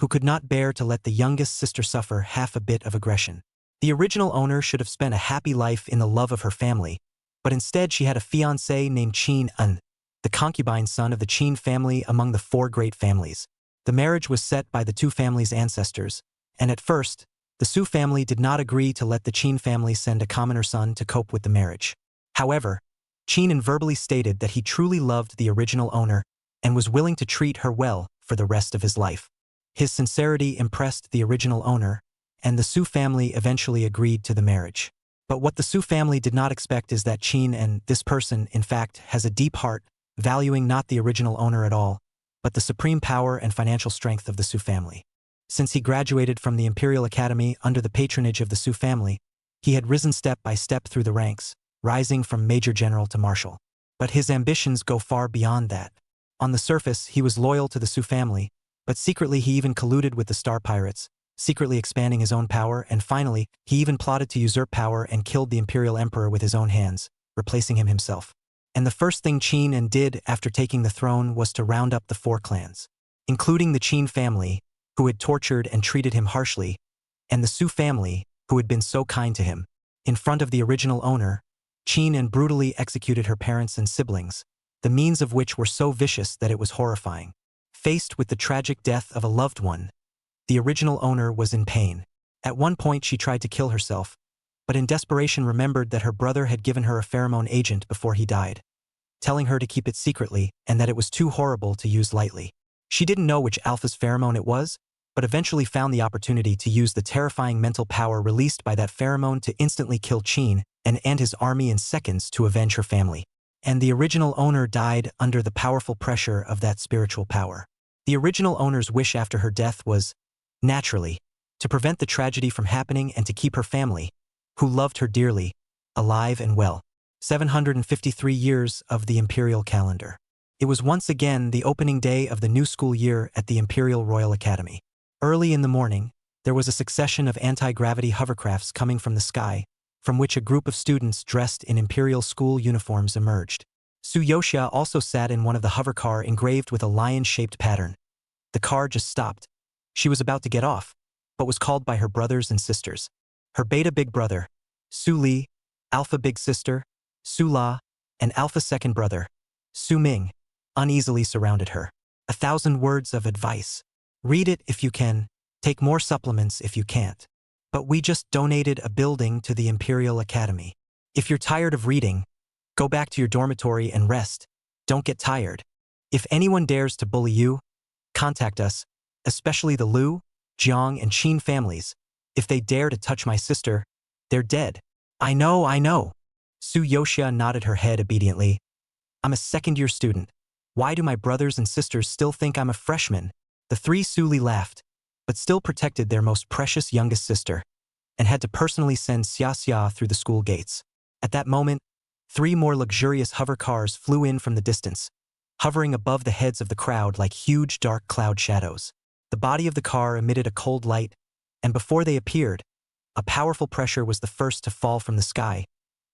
who could not bear to let the youngest sister suffer half a bit of aggression. The original owner should have spent a happy life in the love of her family, but instead she had a fiancé named Qin An, the concubine son of the Qin family among the 4 great families. The marriage was set by the 2 families' ancestors, and at first, the Su family did not agree to let the Qin family send a commoner son to cope with the marriage. However, Qin verbally stated that he truly loved the original owner and was willing to treat her well for the rest of his life. His sincerity impressed the original owner, and the Su family eventually agreed to the marriage. But what the Su family did not expect is that Qin and this person, in fact, has a deep heart, valuing not the original owner at all, but the supreme power and financial strength of the Su family. Since he graduated from the Imperial Academy under the patronage of the Su family, he had risen step by step through the ranks, rising from Major General to Marshal. But his ambitions go far beyond that. On the surface, he was loyal to the Su family, but secretly he even colluded with the Star Pirates, secretly expanding his own power, and finally, he even plotted to usurp power and killed the Imperial Emperor with his own hands, replacing him himself. And the first thing Qin An did after taking the throne was to round up the 4 clans, including the Qin family, who had tortured and treated him harshly, and the Su family, who had been so kind to him. In front of the original owner, Qin An brutally executed her parents and siblings, the means of which were so vicious that it was horrifying. Faced with the tragic death of a loved one, The original owner was in pain. At one point she tried to kill herself, but in desperation remembered that her brother had given her a pheromone agent before he died, telling her to keep it secretly and that it was too horrible to use lightly. She didn't know which alpha's pheromone it was, but eventually found the opportunity to use the terrifying mental power released by that pheromone to instantly kill Qin and his army in seconds to avenge her family. And the original owner died under the powerful pressure of that spiritual power. The original owner's wish after her death was, naturally, to prevent the tragedy from happening and to keep her family, who loved her dearly, alive and well. 753 years of the imperial calendar. It was once again the opening day of the new school year at the Imperial Royal Academy. Early in the morning, there was a succession of anti-gravity hovercrafts coming from the sky, from which a group of students dressed in imperial school uniforms emerged. Tsuyoshia also sat in one of the hovercar engraved with a lion-shaped pattern. The car just stopped. She was about to get off, but was called by her brothers and sisters. Her beta big brother, Su Li, alpha big sister, Su La, and alpha second brother, Su Ming, uneasily surrounded her. 1,000 words of advice. Read it if you can, take more supplements if you can't. But we just donated a building to the Imperial Academy. If you're tired of reading, go back to your dormitory and rest. Don't get tired. If anyone dares to bully you, contact us, especially the Liu, Jiang, and Qin families. If they dare to touch my sister, they're dead. I know. Tsuyoshia nodded her head obediently. I'm a second-year student. Why do my brothers and sisters still think I'm a freshman? The three Suli laughed, but still protected their most precious youngest sister, and had to personally send Xia through the school gates. At that moment, 3 more luxurious hover cars flew in from the distance, hovering above the heads of the crowd like huge dark cloud shadows. The body of the car emitted a cold light, and before they appeared, a powerful pressure was the first to fall from the sky,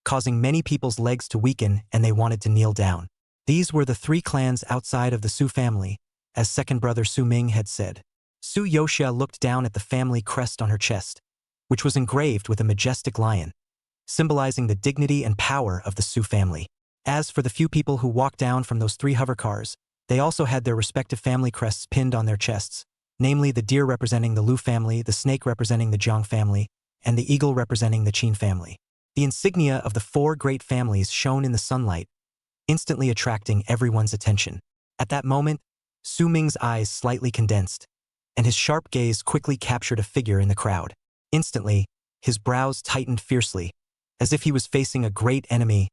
causing many people's legs to weaken and they wanted to kneel down. These were the 3 clans outside of the Su family, as second brother Su Ming had said. Tsuyoshia looked down at the family crest on her chest, which was engraved with a majestic lion, symbolizing the dignity and power of the Su family. As for the few people who walked down from those 3 hover cars, they also had their respective family crests pinned on their chests, namely the deer representing the Liu family, the snake representing the Jiang family, and the eagle representing the Qin family. The insignia of the 4 great families shone in the sunlight, instantly attracting everyone's attention. At that moment, Su Ming's eyes slightly condensed, and his sharp gaze quickly captured a figure in the crowd. Instantly, his brows tightened fiercely, as if he was facing a great enemy.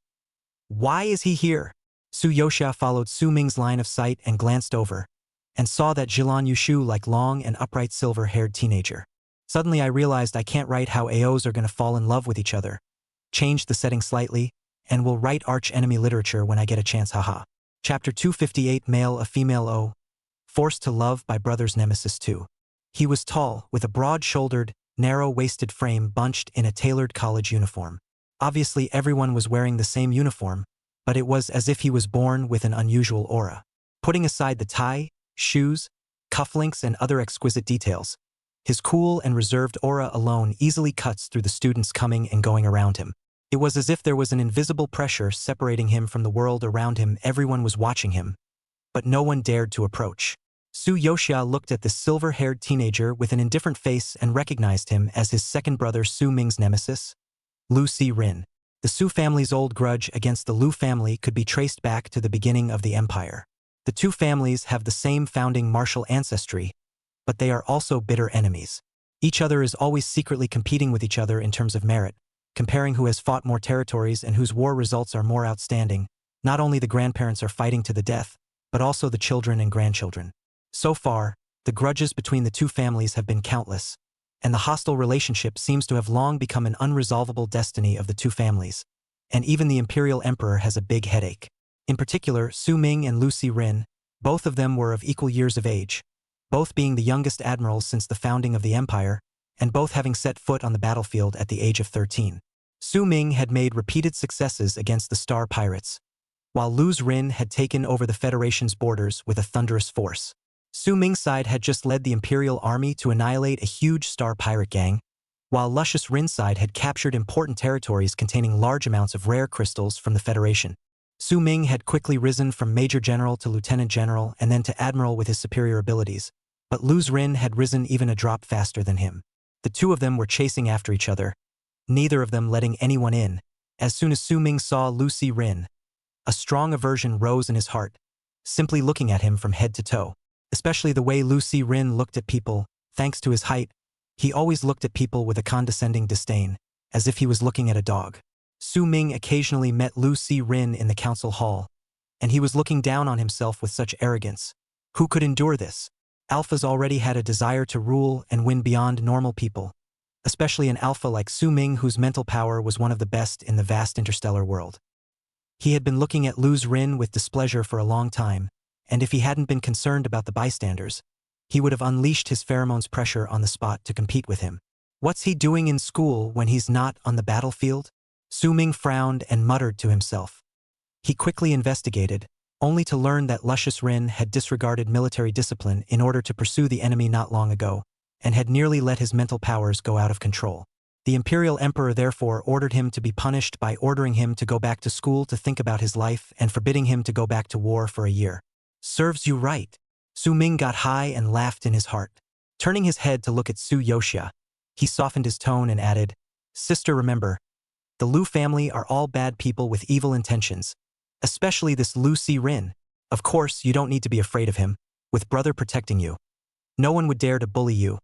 Why is he here? Tsuyoshia followed Su Ming's line of sight and glanced over, and saw that Jilan Yushu like long and upright silver-haired teenager. Suddenly I realized I can't write how AOs are going to fall in love with each other. Changed the setting slightly, and will write arch-enemy literature when I get a chance, haha. Chapter 258, Male a Female O. Forced to Love by Brothers Nemesis 2. He was tall, with a broad-shouldered, narrow-waisted frame bunched in a tailored college uniform. Obviously everyone was wearing the same uniform, but it was as if he was born with an unusual aura. Putting aside the tie, shoes, cufflinks, and other exquisite details, his cool and reserved aura alone easily cuts through the students coming and going around him. It was as if there was an invisible pressure separating him from the world around him. Everyone was watching him, but no one dared to approach. Tsuyoshia looked at the silver-haired teenager with an indifferent face and recognized him as his second brother Su Ming's nemesis, Lu Si-rin. The Su family's old grudge against the Liu family could be traced back to the beginning of the empire. The 2 families have the same founding martial ancestry, but they are also bitter enemies. Each other is always secretly competing with each other in terms of merit, comparing who has fought more territories and whose war results are more outstanding. Not only the grandparents are fighting to the death, but also the children and grandchildren. So far, the grudges between the 2 families have been countless, and the hostile relationship seems to have long become an unresolvable destiny of the 2 families, and even the imperial emperor has a big headache. In particular, Su Ming and Lu Si-rin, both of them were of equal years of age, both being the youngest admirals since the founding of the empire, and both having set foot on the battlefield at the age of 13. Su Ming had made repeated successes against the Star Pirates, while Lu Si-rin had taken over the Federation's borders with a thunderous force. Su Ming's side had just led the Imperial Army to annihilate a huge Star Pirate gang, while Luscious Rin's side had captured important territories containing large amounts of rare crystals from the Federation. Su Ming had quickly risen from Major General to Lieutenant General and then to Admiral with his superior abilities, But Lu Rin had risen even a drop faster than him. The two of them were chasing after each other, neither of them letting anyone in. As soon as Su Ming saw Lu Rin, a strong aversion rose in his heart, simply looking at him from head to toe. Especially the way Lu Rin looked at people. Thanks to his height, he always looked at people with a condescending disdain, as if he was looking at a dog. Su Ming occasionally met Lu Rin in the council hall, and he was looking down on himself with such arrogance. Who could endure this? Alphas already had a desire to rule and win beyond normal people, especially an alpha like Su Ming whose mental power was one of the best in the vast interstellar world. He had been looking at Lu Rin with displeasure for a long time, and if he hadn't been concerned about the bystanders, he would have unleashed his pheromones pressure on the spot to compete with him. What's he doing in school when he's not on the battlefield? Su Ming frowned and muttered to himself. He quickly investigated, only to learn that Luscious Rin had disregarded military discipline in order to pursue the enemy not long ago, and had nearly let his mental powers go out of control. The Imperial Emperor therefore ordered him to be punished by ordering him to go back to school to think about his life and forbidding him to go back to war for a year. Serves you right. Su Ming got high and laughed in his heart. Turning his head to look at Su Yoxia, he softened his tone and added, "Sister, remember, the Lu family are all bad people with evil intentions, especially this Lu Rin. Of course, you don't need to be afraid of him, with brother protecting you. No one would dare to bully you.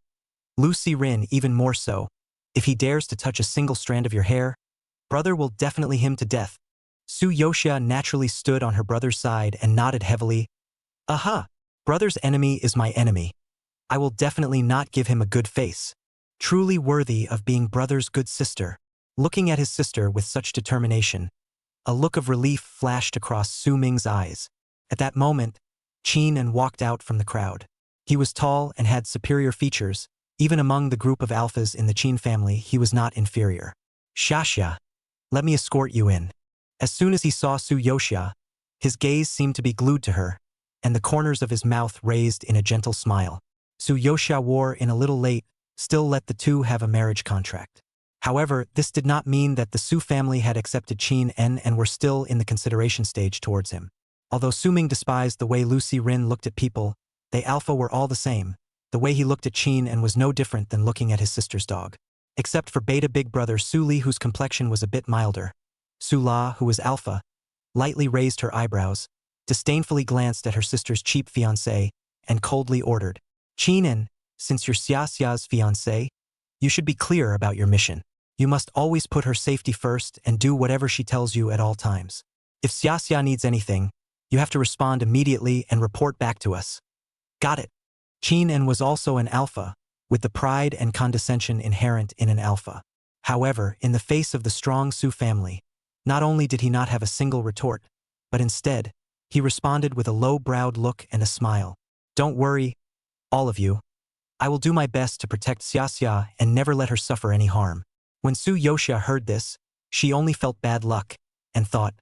Lu Rin even more so. If he dares to touch a single strand of your hair, brother will definitely him to death." Su Yoxia naturally stood on her brother's side and nodded heavily. "Aha! Brother's enemy is my enemy. I will definitely not give him a good face. Truly worthy of being brother's good sister." Looking at his sister with such determination, a look of relief flashed across Su Ming's eyes. At that moment, Qin walked out from the crowd. He was tall and had superior features. Even among the group of alphas in the Qin family, he was not inferior. "Xia, let me escort you in." As soon as he saw Su Yoxia, his gaze seemed to be glued to her, and the corners of his mouth raised in a gentle smile. Su Yoxia wore in a little late, still let the two have a marriage contract. However, this did not mean that the Su family had accepted Qin and were still in the consideration stage towards him. Although Su Ming despised the way Lu Rin looked at people, they alpha were all the same. The way he looked at Qin was no different than looking at his sister's dog. Except for beta big brother Su Li, whose complexion was a bit milder. Su La, who was alpha, lightly raised her eyebrows, disdainfully glanced at her sister's cheap fiancé, and coldly ordered, "Qin, since you're Xia's fiancé, you should be clear about your mission. You must always put her safety first and do whatever she tells you at all times. If Xia needs anything, you have to respond immediately and report back to us." "Got it." Qin was also an alpha, with the pride and condescension inherent in an alpha. However, in the face of the strong Su family, not only did he not have a single retort, but instead, he responded with a low-browed look and a smile. "Don't worry, all of you. I will do my best to protect Xia and never let her suffer any harm." When Su Yoxia heard this, she only felt bad luck, and thought,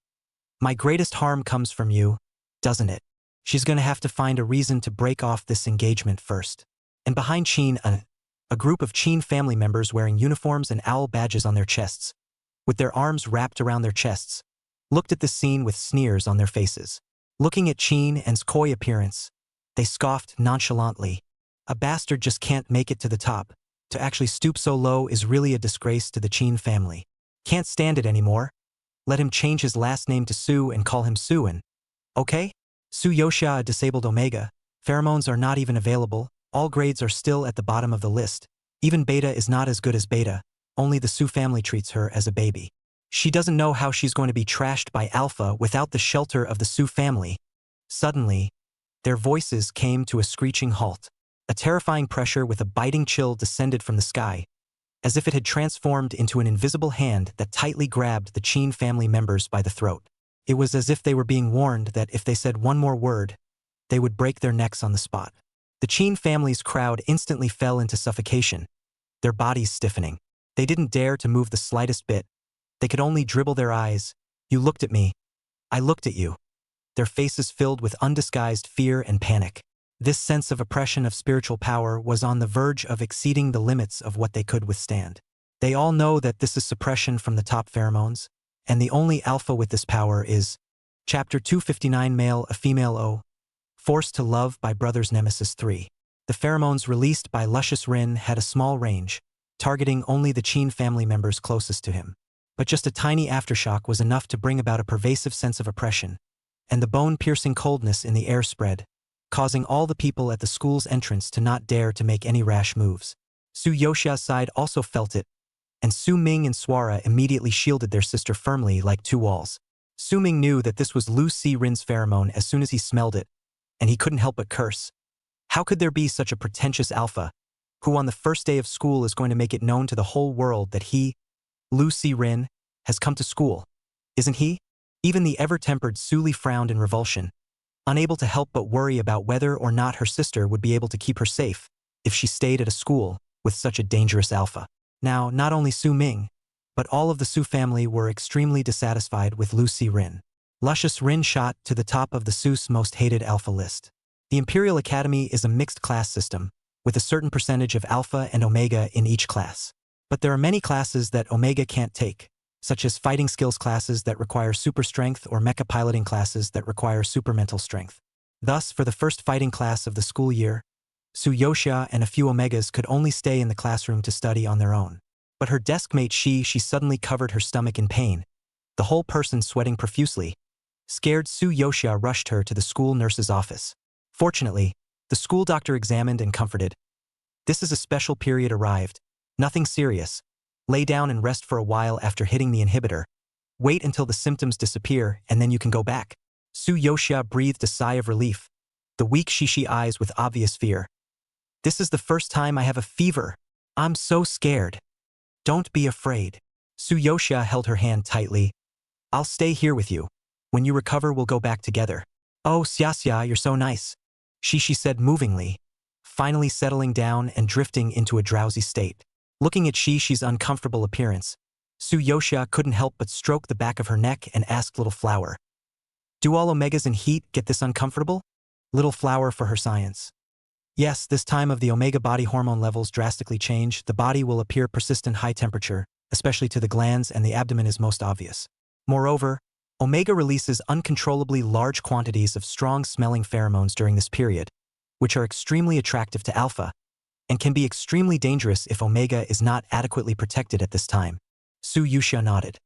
"My greatest harm comes from you, doesn't it?" She's gonna have to find a reason to break off this engagement first. And behind Qin, a group of Qin family members wearing uniforms and owl badges on their chests, with their arms wrapped around their chests, looked at this scene with sneers on their faces. Looking at Qin's coy appearance, they scoffed nonchalantly. "A bastard just can't make it to the top. To actually stoop so low is really a disgrace to the Qin family. Can't stand it anymore. Let him change his last name to Su and call him Suin. Okay?" Su Yoxia, a disabled Omega. Pheromones are not even available. All grades are still at the bottom of the list. Even Beta is not as good as Beta. Only the Su family treats her as a baby. She doesn't know how she's going to be trashed by Alpha without the shelter of the Su family. Suddenly, their voices came to a screeching halt. A terrifying pressure with a biting chill descended from the sky, as if it had transformed into an invisible hand that tightly grabbed the Qin family members by the throat. It was as if they were being warned that if they said one more word, they would break their necks on the spot. The Qin family's crowd instantly fell into suffocation, their bodies stiffening. They didn't dare to move the slightest bit. They could only dribble their eyes. "You looked at me. I looked at you." Their faces filled with undisguised fear and panic. This sense of oppression of spiritual power was on the verge of exceeding the limits of what they could withstand. They all know that this is suppression from the top pheromones, and the only alpha with this power is Chapter 259 Male a Female O. Forced to Love by Brothers Nemesis 3. The pheromones released by luscious Rin had a small range, targeting only the Qin family members closest to him. But just a tiny aftershock was enough to bring about a pervasive sense of oppression, and the bone-piercing coldness in the air spread, causing all the people at the school's entrance to not dare to make any rash moves. Su Yoxia's side also felt it, and Su Ming and Suara immediately shielded their sister firmly like two walls. Su Ming knew that this was Lu Si Rin's pheromone as soon as he smelled it, and he couldn't help but curse. How could there be such a pretentious alpha, who on the first day of school is going to make it known to the whole world that he, Lu Si Rin, has come to school? Isn't he? Even the ever-tempered Su Li frowned in revulsion, unable to help but worry about whether or not her sister would be able to keep her safe if she stayed at a school with such a dangerous alpha. Now, not only Su Ming, but all of the Su family were extremely dissatisfied with Lu Si Rin. Luscious Rin shot to the top of the Su's most hated alpha list. The Imperial Academy is a mixed class system, with a certain percentage of alpha and omega in each class. But there are many classes that omega can't take, such as fighting skills classes that require super strength or mecha piloting classes that require super mental strength. Thus, for the first fighting class of the school year, Su Yoxia and a few omegas could only stay in the classroom to study on their own. But her deskmate she suddenly covered her stomach in pain, the whole person sweating profusely. Scared, Su Yoxia rushed her to the school nurse's office. Fortunately, the school doctor examined and comforted. This is a special period arrived. Nothing serious. Lay down and rest for a while after hitting the inhibitor. Wait until the symptoms disappear and then you can go back. Su Yoxia breathed a sigh of relief, the weak shishi eyes with obvious fear. This is the first time I have a fever. I'm so scared. Don't be afraid. Su Yoxia held her hand tightly. I'll stay here with you. When you recover, we'll go back together. Oh, Xia, you're so nice, she said movingly, finally settling down and drifting into a drowsy state. Looking at Xi's uncomfortable appearance, Su Yoxia couldn't help but stroke the back of her neck and ask Little Flower. Do all omegas in heat get this uncomfortable? Little Flower for her science. Yes, this time of the omega body hormone levels drastically change, the body will appear persistent high temperature, especially to the glands, and the abdomen is most obvious. Moreover, omega releases uncontrollably large quantities of strong-smelling pheromones during this period, which are extremely attractive to alpha, and can be extremely dangerous if omega is not adequately protected at this time. Su Yoxia nodded.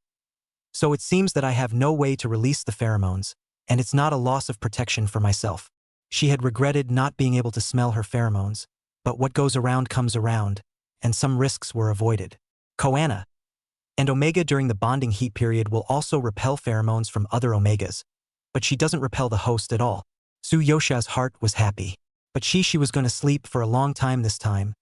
So it seems that I have no way to release the pheromones, and it's not a loss of protection for myself. She had regretted not being able to smell her pheromones, but what goes around comes around, and some risks were avoided. Koana. And omega during the bonding heat period will also repel pheromones from other omegas, but she doesn't repel the host at all. Su Yoxia's heart was happy, but she was going to sleep for a long time this time,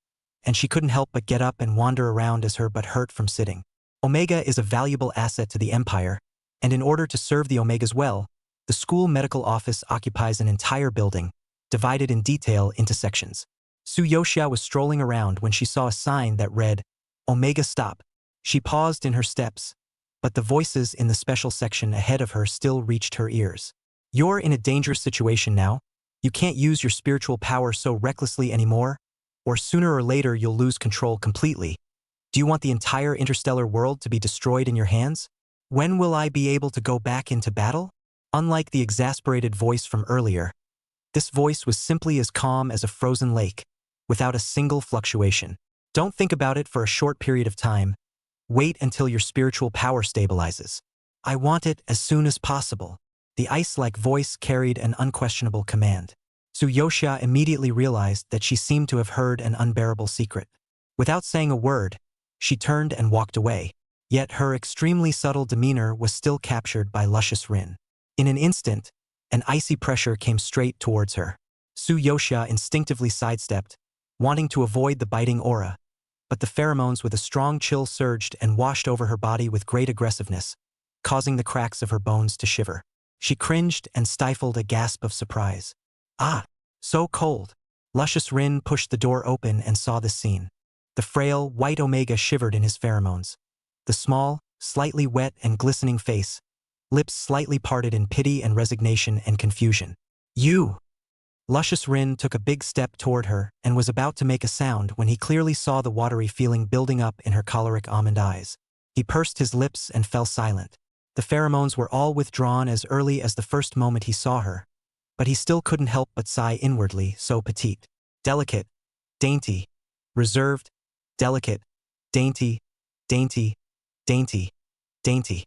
and she couldn't help but get up and wander around as her butt hurt from sitting. Omega is a valuable asset to the Empire, and in order to serve the omegas well, the school medical office occupies an entire building, divided in detail into sections. Su Yoxia was strolling around when she saw a sign that read, Omega Stop. She paused in her steps, but the voices in the special section ahead of her still reached her ears. You're in a dangerous situation now. You can't use your spiritual power so recklessly anymore, or sooner or later you'll lose control completely. Do you want the entire interstellar world to be destroyed in your hands? When will I be able to go back into battle? Unlike the exasperated voice from earlier, this voice was simply as calm as a frozen lake, without a single fluctuation. Don't think about it for a short period of time. Wait until your spiritual power stabilizes. I want it as soon as possible. The ice-like voice carried an unquestionable command. Su Yoxia immediately realized that she seemed to have heard an unbearable secret. Without saying a word, she turned and walked away. Yet her extremely subtle demeanor was still captured by luscious Rin. In an instant, an icy pressure came straight towards her. Su Yoxia instinctively sidestepped, wanting to avoid the biting aura, but the pheromones with a strong chill surged and washed over her body with great aggressiveness, causing the cracks of her bones to shiver. She cringed and stifled a gasp of surprise. Ah, so cold. Luscious Rin pushed the door open and saw this scene. The frail, white omega shivered in his pheromones. The small, slightly wet and glistening face, lips slightly parted in pity and resignation and confusion. You! Luscious Rin took a big step toward her and was about to make a sound when he clearly saw the watery feeling building up in her choleric almond eyes. He pursed his lips and fell silent. The pheromones were all withdrawn as early as the first moment he saw her, but he still couldn't help but sigh inwardly, so petite. delicate, dainty, reserved, delicate, dainty, dainty, dainty, dainty.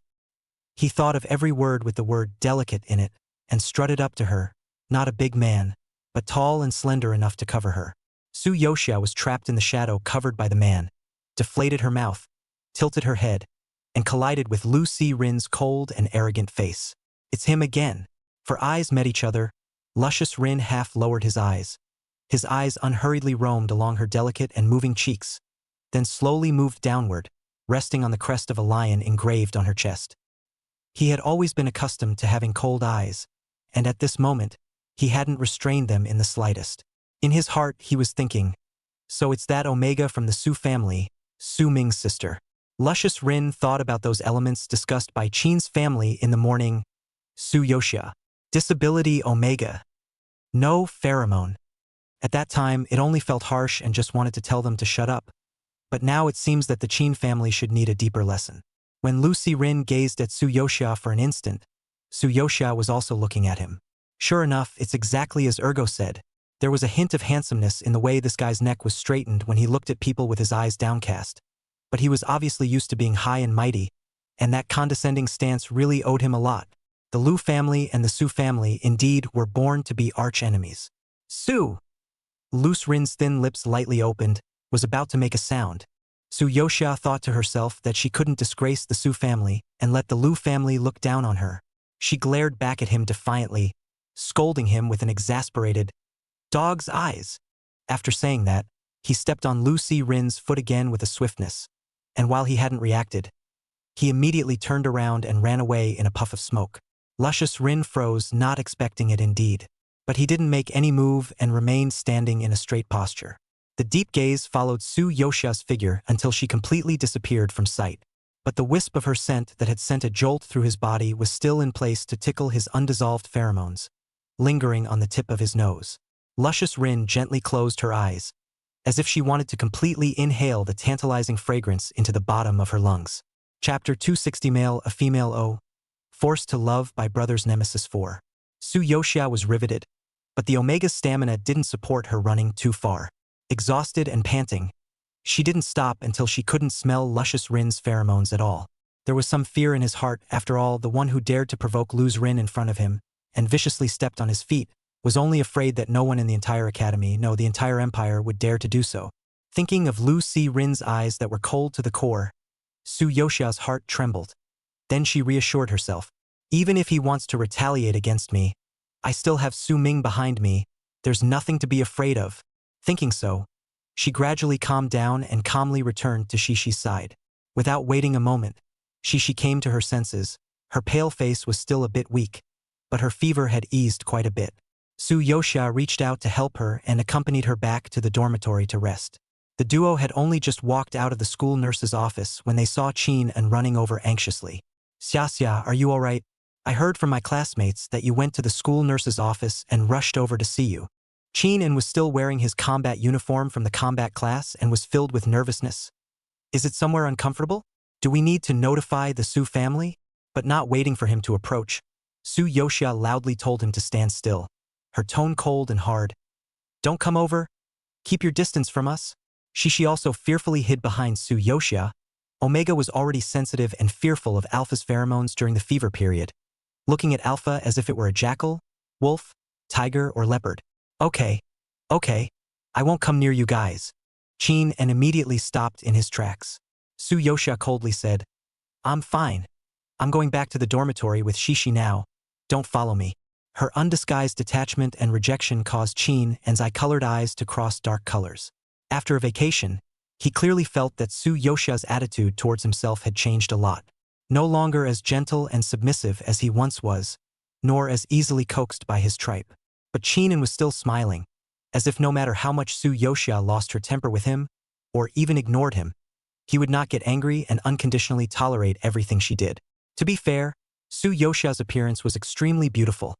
He thought of every word with the word delicate in it and strutted up to her, not a big man, but tall and slender enough to cover her. Su Yoxia was trapped in the shadow covered by the man, deflated her mouth, tilted her head, and collided with Lu Si-rin's cold and arrogant face. It's him again. For eyes met each other, luscious Rin half lowered his eyes. His eyes unhurriedly roamed along her delicate and moving cheeks, then slowly moved downward, resting on the crest of a lion engraved on her chest. He had always been accustomed to having cold eyes, and at this moment, he hadn't restrained them in the slightest. In his heart, he was thinking, so it's that Omega from the Su family, Su Ming's sister. Luscious Rin thought about those elements discussed by Qin's family in the morning. Su Yoxia. Disability Omega. No pheromone. At that time, it only felt harsh and just wanted to tell them to shut up. But now it seems that the Qin family should need a deeper lesson. When Lu Si-rin gazed at Su Yoxia for an instant, Su Yoxia was also looking at him. Sure enough, it's exactly as Ergo said. There was a hint of handsomeness in the way this guy's neck was straightened when he looked at people with his eyes downcast. But he was obviously used to being high and mighty, and that condescending stance really owed him a lot. The Lu family and the Su family, indeed, were born to be arch-enemies. Su! Lu Si-rin's thin lips lightly opened, was about to make a sound. Su Yoxia thought to herself that she couldn't disgrace the Su family and let the Lu family look down on her. She glared back at him defiantly, scolding him with an exasperated, dog's eyes. After saying that, he stepped on Lu Si-rin's foot again with a swiftness, and while he hadn't reacted, he immediately turned around and ran away in a puff of smoke. Luscious Rin froze, not expecting it indeed. But he didn't make any move and remained standing in a straight posture. The deep gaze followed Su Yoxia's figure until she completely disappeared from sight. But the wisp of her scent that had sent a jolt through his body was still in place to tickle his undissolved pheromones, lingering on the tip of his nose. Luscious Rin gently closed her eyes, as if she wanted to completely inhale the tantalizing fragrance into the bottom of her lungs. Chapter 260 Male a Female O. Forced to Love by Brothers Nemesis 4. Su Yoxia was riveted, but the Omega's stamina didn't support her running too far. Exhausted and panting, she didn't stop until she couldn't smell Luscious Rin's pheromones at all. There was some fear in his heart. After all, the one who dared to provoke Lu's Rin in front of him and viciously stepped on his feet was only afraid that no one in the entire academy, no, the entire empire, would dare to do so. Thinking of Lu Si-rin's eyes that were cold to the core, Su Yoxia's heart trembled. Then she reassured herself. Even if he wants to retaliate against me, I still have Su Ming behind me. There's nothing to be afraid of. Thinking so, she gradually calmed down and calmly returned to Xixi side. Without waiting a moment, Xixi came to her senses. Her pale face was still a bit weak, but her fever had eased quite a bit. Su Yoxia reached out to help her and accompanied her back to the dormitory to rest. The duo had only just walked out of the school nurse's office when they saw Qin and running over anxiously. Xia, are you all right? I heard from my classmates that you went to the school nurse's office and rushed over to see you. Qin was still wearing his combat uniform from the combat class and was filled with nervousness. Is it somewhere uncomfortable? Do we need to notify the Su family? But not waiting for him to approach, Su Yoxia loudly told him to stand still, her tone cold and hard. Don't come over. Keep your distance from us. Xixi also fearfully hid behind Su Yoxia. Omega was already sensitive and fearful of Alpha's pheromones during the fever period, looking at Alpha as if it were a jackal, wolf, tiger, or leopard. Okay, I won't come near you guys. Qin immediately stopped in his tracks. Su Yoxia coldly said, I'm fine. I'm going back to the dormitory with Xixi now. Don't follow me. Her undisguised detachment and rejection caused Qin's eye-colored eyes to cross dark colors. After a vacation, he clearly felt that Su Yoxia's attitude towards himself had changed a lot. No longer as gentle and submissive as he once was, nor as easily coaxed by his tripe. But Qin was still smiling, as if no matter how much Su Yoxia lost her temper with him, or even ignored him, he would not get angry and unconditionally tolerate everything she did. To be fair, Su Yoxia's appearance was extremely beautiful,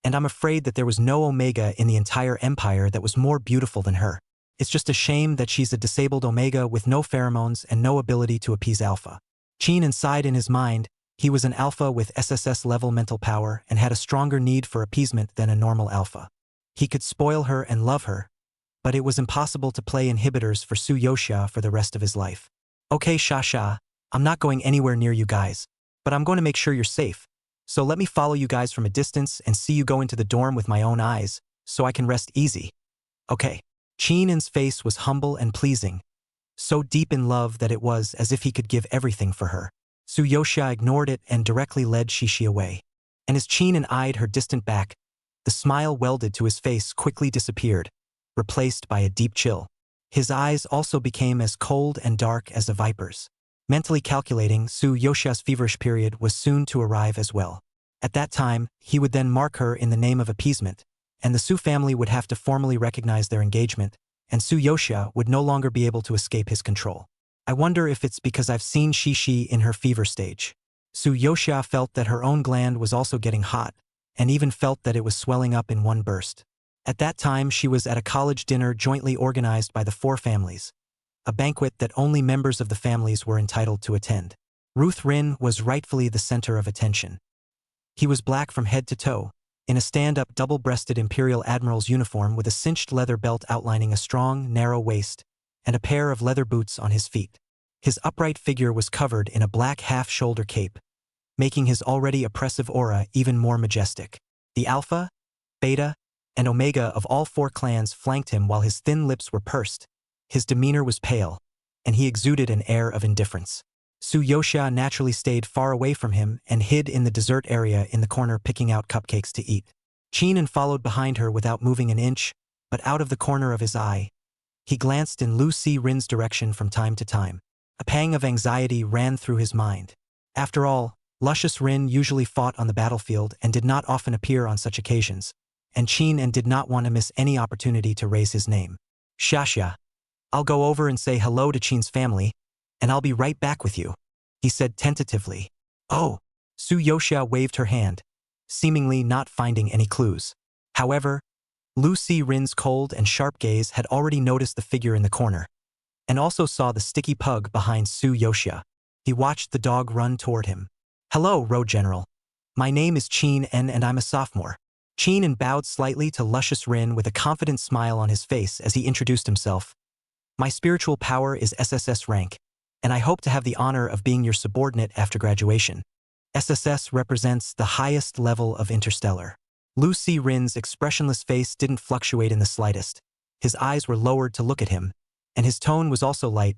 and I'm afraid that there was no Omega in the entire empire that was more beautiful than her. It's just a shame that she's a disabled Omega with no pheromones and no ability to appease Alpha. Qin sighed in his mind. He was an Alpha with SSS-level mental power and had a stronger need for appeasement than a normal Alpha. He could spoil her and love her, but it was impossible to play inhibitors for Su-Yoxia for the rest of his life. Okay, Sha, I'm not going anywhere near you guys, but I'm going to make sure you're safe. So let me follow you guys from a distance and see you go into the dorm with my own eyes, so I can rest easy. Okay. Qinen's face was humble and pleasing, so deep in love that it was as if he could give everything for her. Su-Yoxia ignored it and directly led Shishi away. And as Qinen eyed her distant back, the smile welded to his face quickly disappeared, replaced by a deep chill. His eyes also became as cold and dark as a viper's. Mentally calculating, Su-Yoxia's feverish period was soon to arrive as well. At that time, he would then mark her in the name of appeasement, and the Su family would have to formally recognize their engagement, and Su-Yoxia would no longer be able to escape his control. I wonder if it's because I've seen Shishi in her fever stage. Su-Yoxia felt that her own gland was also getting hot, and even felt that it was swelling up in one burst. At that time, she was at a college dinner jointly organized by the four families, a banquet that only members of the families were entitled to attend. Ruth Rin was rightfully the center of attention. He was black from head to toe, in a stand-up double-breasted Imperial Admiral's uniform with a cinched leather belt outlining a strong, narrow waist, and a pair of leather boots on his feet. His upright figure was covered in a black half-shoulder cape, making his already oppressive aura even more majestic. The Alpha, Beta, and Omega of all four clans flanked him while his thin lips were pursed. His demeanor was pale, and he exuded an air of indifference. Su-Yoxia naturally stayed far away from him and hid in the dessert area in the corner picking out cupcakes to eat. Qinen followed behind her without moving an inch, but out of the corner of his eye, he glanced in Lu Si Rin's direction from time to time. A pang of anxiety ran through his mind. After all, Luscious Rin usually fought on the battlefield and did not often appear on such occasions, and Qinen did not want to miss any opportunity to raise his name. Shasha, I'll go over and say hello to Qin's family, and I'll be right back with you, he said tentatively. Oh, Su-Yoxia waved her hand, seemingly not finding any clues. However, Lu Si Rin's cold and sharp gaze had already noticed the figure in the corner, and also saw the sticky pug behind Su-Yoxia. He watched the dog run toward him. Hello, Road General. My name is Qinen and I'm a sophomore. Qinen bowed slightly to Luscious Rin with a confident smile on his face as he introduced himself. My spiritual power is SSS rank, and I hope to have the honor of being your subordinate after graduation. SSS represents the highest level of interstellar. Lu Si Rin's expressionless face didn't fluctuate in the slightest. His eyes were lowered to look at him, and his tone was also light.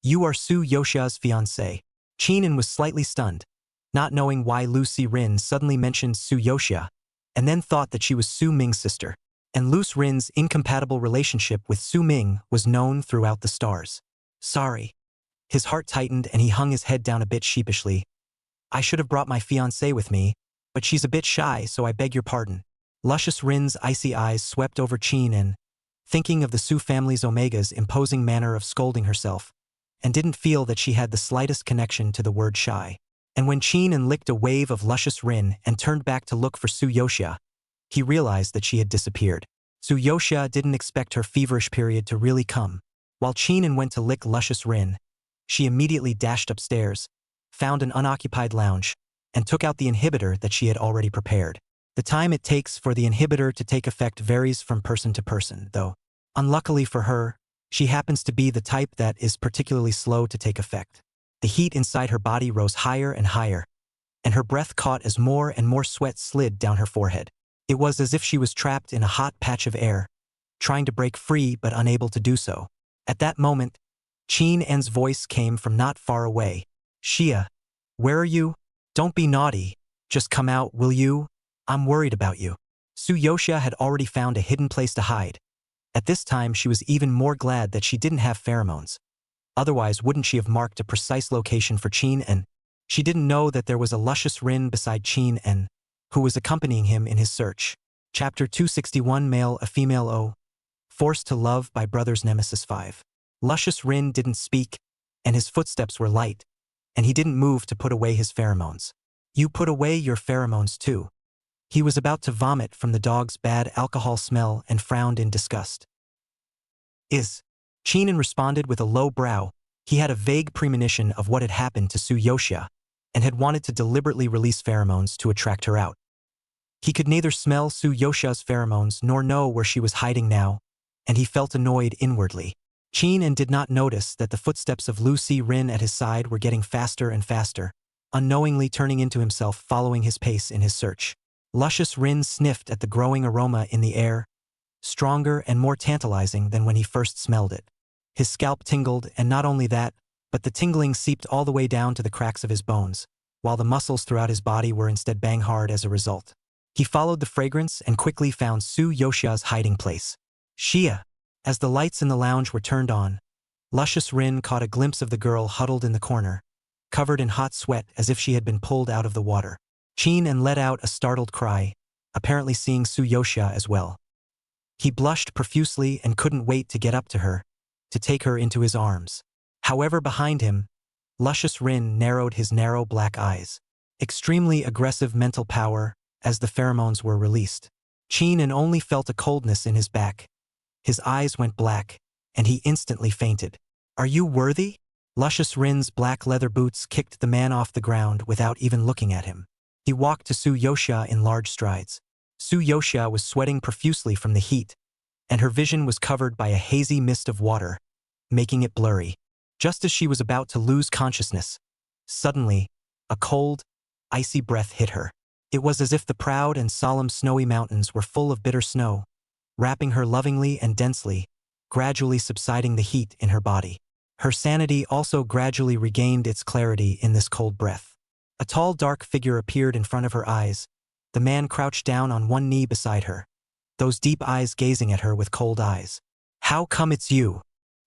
You are Su-Yoxia's fiancé. Qinen was slightly stunned, not knowing why Lu Si Rin suddenly mentioned Su-Yoxia, and then thought that she was Su Ming's sister. And Lu Si Rin's incompatible relationship with Su Ming was known throughout the stars. Sorry. His heart tightened and he hung his head down a bit sheepishly. I should have brought my fiancée with me, but she's a bit shy, so I beg your pardon. Luscious Rin's icy eyes swept over Qinen, thinking of the Su family's Omega's imposing manner of scolding herself, and didn't feel that she had the slightest connection to the word shy. And when Qinen licked a wave of Luscious Rin and turned back to look for Su-Yoxia, he realized that she had disappeared. Su-Yoxia didn't expect her feverish period to really come. While Qinen went to lick Luscious Rin, she immediately dashed upstairs, found an unoccupied lounge, and took out the inhibitor that she had already prepared. The time it takes for the inhibitor to take effect varies from person to person, though. Unluckily for her, she happens to be the type that is particularly slow to take effect. The heat inside her body rose higher and higher, and her breath caught as more and more sweat slid down her forehead. It was as if she was trapped in a hot patch of air, trying to break free but unable to do so. At that moment, Qinen's voice came from not far away. Xia, where are you? Don't be naughty. Just come out, will you? I'm worried about you. Su-Yoxia had already found a hidden place to hide. At this time, she was even more glad that she didn't have pheromones. Otherwise, wouldn't she have marked a precise location for Qinen? She didn't know that there was a Luscious Rin beside Qinen, who was accompanying him in his search. Chapter 261 Male a Female O. Forced to Love by Brothers Nemesis 5. Luscious Rin didn't speak, and his footsteps were light, and he didn't move to put away his pheromones. You put away your pheromones too. He was about to vomit from the dog's bad alcohol smell and frowned in disgust. Qinen responded with a low brow. He had a vague premonition of what had happened to Su-Yoxia, and had wanted to deliberately release pheromones to attract her out. He could neither smell Su-Yoxia's pheromones nor know where she was hiding now, and he felt annoyed inwardly. Qin did not notice that the footsteps of Lu Si Rin at his side were getting faster and faster, unknowingly turning into himself following his pace in his search. Luscious Rin sniffed at the growing aroma in the air, stronger and more tantalizing than when he first smelled it. His scalp tingled, and not only that, but the tingling seeped all the way down to the cracks of his bones, while the muscles throughout his body were instead bang hard as a result. He followed the fragrance and quickly found Su Yoshia's hiding place. Xia. As the lights in the lounge were turned on, Luscious Rin caught a glimpse of the girl huddled in the corner, covered in hot sweat as if she had been pulled out of the water. Qin let out a startled cry, apparently seeing Su Yoshia as well. He blushed profusely and couldn't wait to get up to her, to take her into his arms. However, behind him, Luscious Rin narrowed his narrow black eyes. Extremely aggressive mental power as the pheromones were released. Qin only felt a coldness in his back. His eyes went black, and he instantly fainted. "Are you worthy?" Luscious Rin's black leather boots kicked the man off the ground without even looking at him. He walked to Su Yoshia in large strides. Su Yoshia was sweating profusely from the heat, and her vision was covered by a hazy mist of water, making it blurry. Just as she was about to lose consciousness, suddenly, a cold, icy breath hit her. It was as if the proud and solemn snowy mountains were full of bitter snow, wrapping her lovingly and densely, gradually subsiding the heat in her body. Her sanity also gradually regained its clarity in this cold breath. A tall, dark figure appeared in front of her eyes. The man crouched down on one knee beside her, those deep eyes gazing at her with cold eyes. "How come it's you?"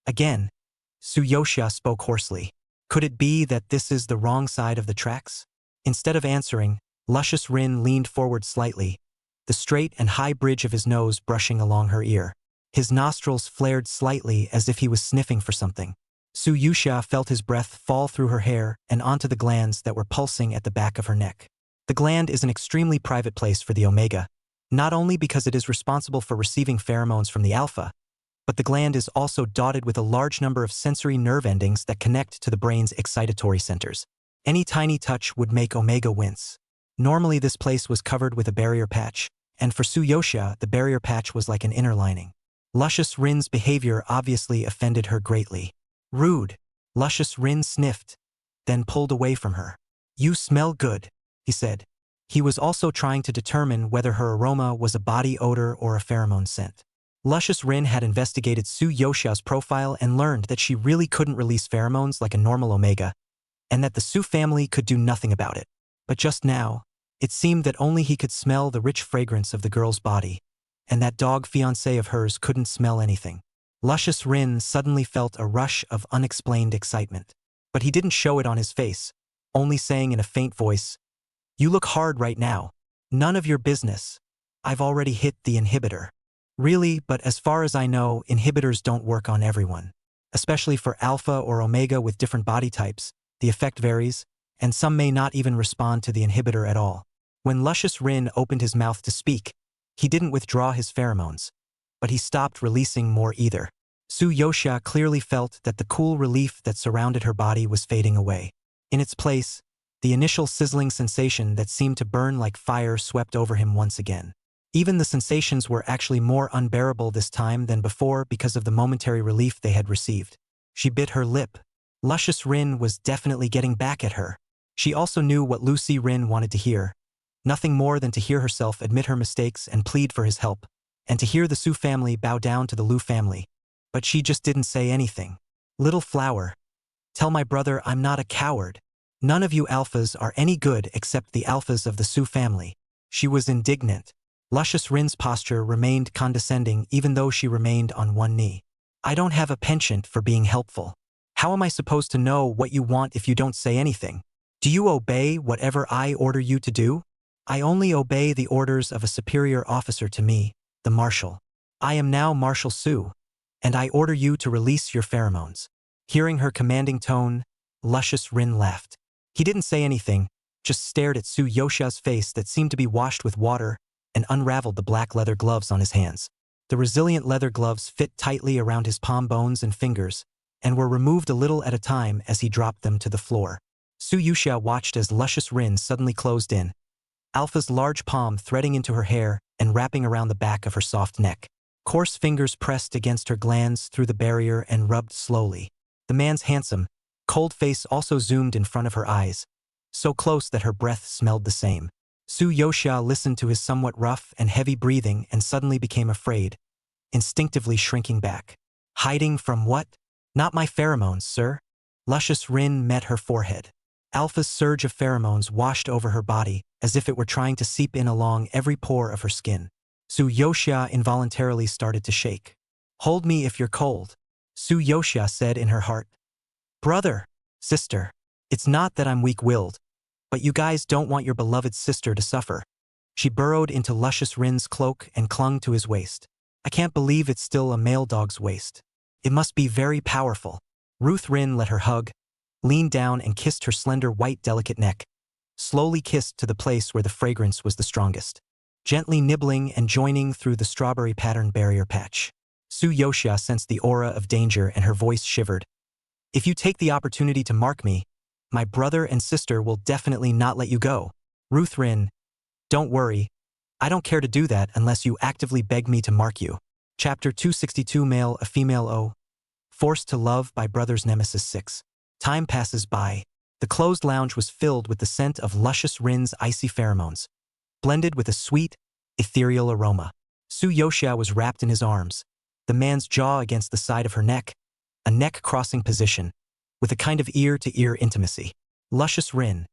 Again, Su Yoshia spoke hoarsely. Could it be that this is the wrong side of the tracks? Instead of answering, Luscious Rin leaned forward slightly, the straight and high bridge of his nose brushing along her ear. His nostrils flared slightly as if he was sniffing for something. Su Yoshia felt his breath fall through her hair and onto the glands that were pulsing at the back of her neck. The gland is an extremely private place for the omega, not only because it is responsible for receiving pheromones from the alpha, but the gland is also dotted with a large number of sensory nerve endings that connect to the brain's excitatory centers. Any tiny touch would make omega wince. Normally this place was covered with a barrier patch, and for Su Yoshia the barrier patch was like an inner lining. Luscious Rin's behavior obviously offended her greatly. "Rude." Luscious Rin sniffed, then pulled away from her. "You smell good," he said. He was also trying to determine whether her aroma was a body odor or a pheromone scent. Luscious Rin had investigated Su Yoshia's profile and learned that she really couldn't release pheromones like a normal omega, and that the Su family could do nothing about it. But just now, it seemed that only he could smell the rich fragrance of the girl's body, and that dog fiancé of hers couldn't smell anything. Luscious Rin suddenly felt a rush of unexplained excitement. But he didn't show it on his face, only saying in a faint voice, "You look hard right now. None of your business. I've already hit the inhibitor." Really, but as far as I know, inhibitors don't work on everyone. Especially for alpha or omega with different body types, the effect varies, and some may not even respond to the inhibitor at all. When Luscious Rin opened his mouth to speak, he didn't withdraw his pheromones, but he stopped releasing more either. Su Yoshia clearly felt that the cool relief that surrounded her body was fading away. In its place, the initial sizzling sensation that seemed to burn like fire swept over him once again. Even the sensations were actually more unbearable this time than before because of the momentary relief they had received. She bit her lip. Luscious Rin was definitely getting back at her. She also knew what Lu Si Rin wanted to hear. Nothing more than to hear herself admit her mistakes and plead for his help, and to hear the Su family bow down to the Lu family. But she just didn't say anything. "Little flower, tell my brother I'm not a coward. None of you alphas are any good except the alphas of the Su family." She was indignant. Luscious Rin's posture remained condescending even though she remained on one knee. "I don't have a penchant for being helpful. How am I supposed to know what you want if you don't say anything? Do you obey whatever I order you to do? I only obey the orders of a superior officer to me, the Marshal. I am now Marshal Su, and I order you to release your pheromones." Hearing her commanding tone, Luscious Rin laughed. He didn't say anything, just stared at Su Yoshia's face that seemed to be washed with water and unraveled the black leather gloves on his hands. The resilient leather gloves fit tightly around his palm bones and fingers, and were removed a little at a time as he dropped them to the floor. Su Yoshia watched as Luscious Rin suddenly closed in, Alpha's large palm threading into her hair and wrapping around the back of her soft neck. Coarse fingers pressed against her glands through the barrier and rubbed slowly. The man's handsome, cold face also zoomed in front of her eyes, so close that her breath smelled the same. Su Yoxia listened to his somewhat rough and heavy breathing and suddenly became afraid, instinctively shrinking back. Hiding from what? Not my pheromones, sir. Luscious Rin met her forehead. Alpha's surge of pheromones washed over her body, as if it were trying to seep in along every pore of her skin. Su Yoxia involuntarily started to shake. Hold me if you're cold, Su Yoxia said in her heart. Brother, sister, it's not that I'm weak-willed, but you guys don't want your beloved sister to suffer. She burrowed into Luscious Rin's cloak and clung to his waist. I can't believe it's still a male dog's waist. It must be very powerful. Ruth Rin let her hug, leaned down and kissed her slender white delicate neck, slowly kissed to the place where the fragrance was the strongest, gently nibbling and joining through the strawberry pattern barrier patch. Su Yoxia sensed the aura of danger and her voice shivered. If you take the opportunity to mark me, my brother and sister will definitely not let you go. Ruth Rin, don't worry. I don't care to do that unless you actively beg me to mark you. Chapter 262 Male a Female O. Forced to Love by Brothers Nemesis 6. Time passes by. The closed lounge was filled with the scent of Luscious Rin's icy pheromones, blended with a sweet, ethereal aroma. Su Yoxia was wrapped in his arms, the man's jaw against the side of her neck, a neck-crossing position, with a kind of ear-to-ear intimacy. Luscious Rin,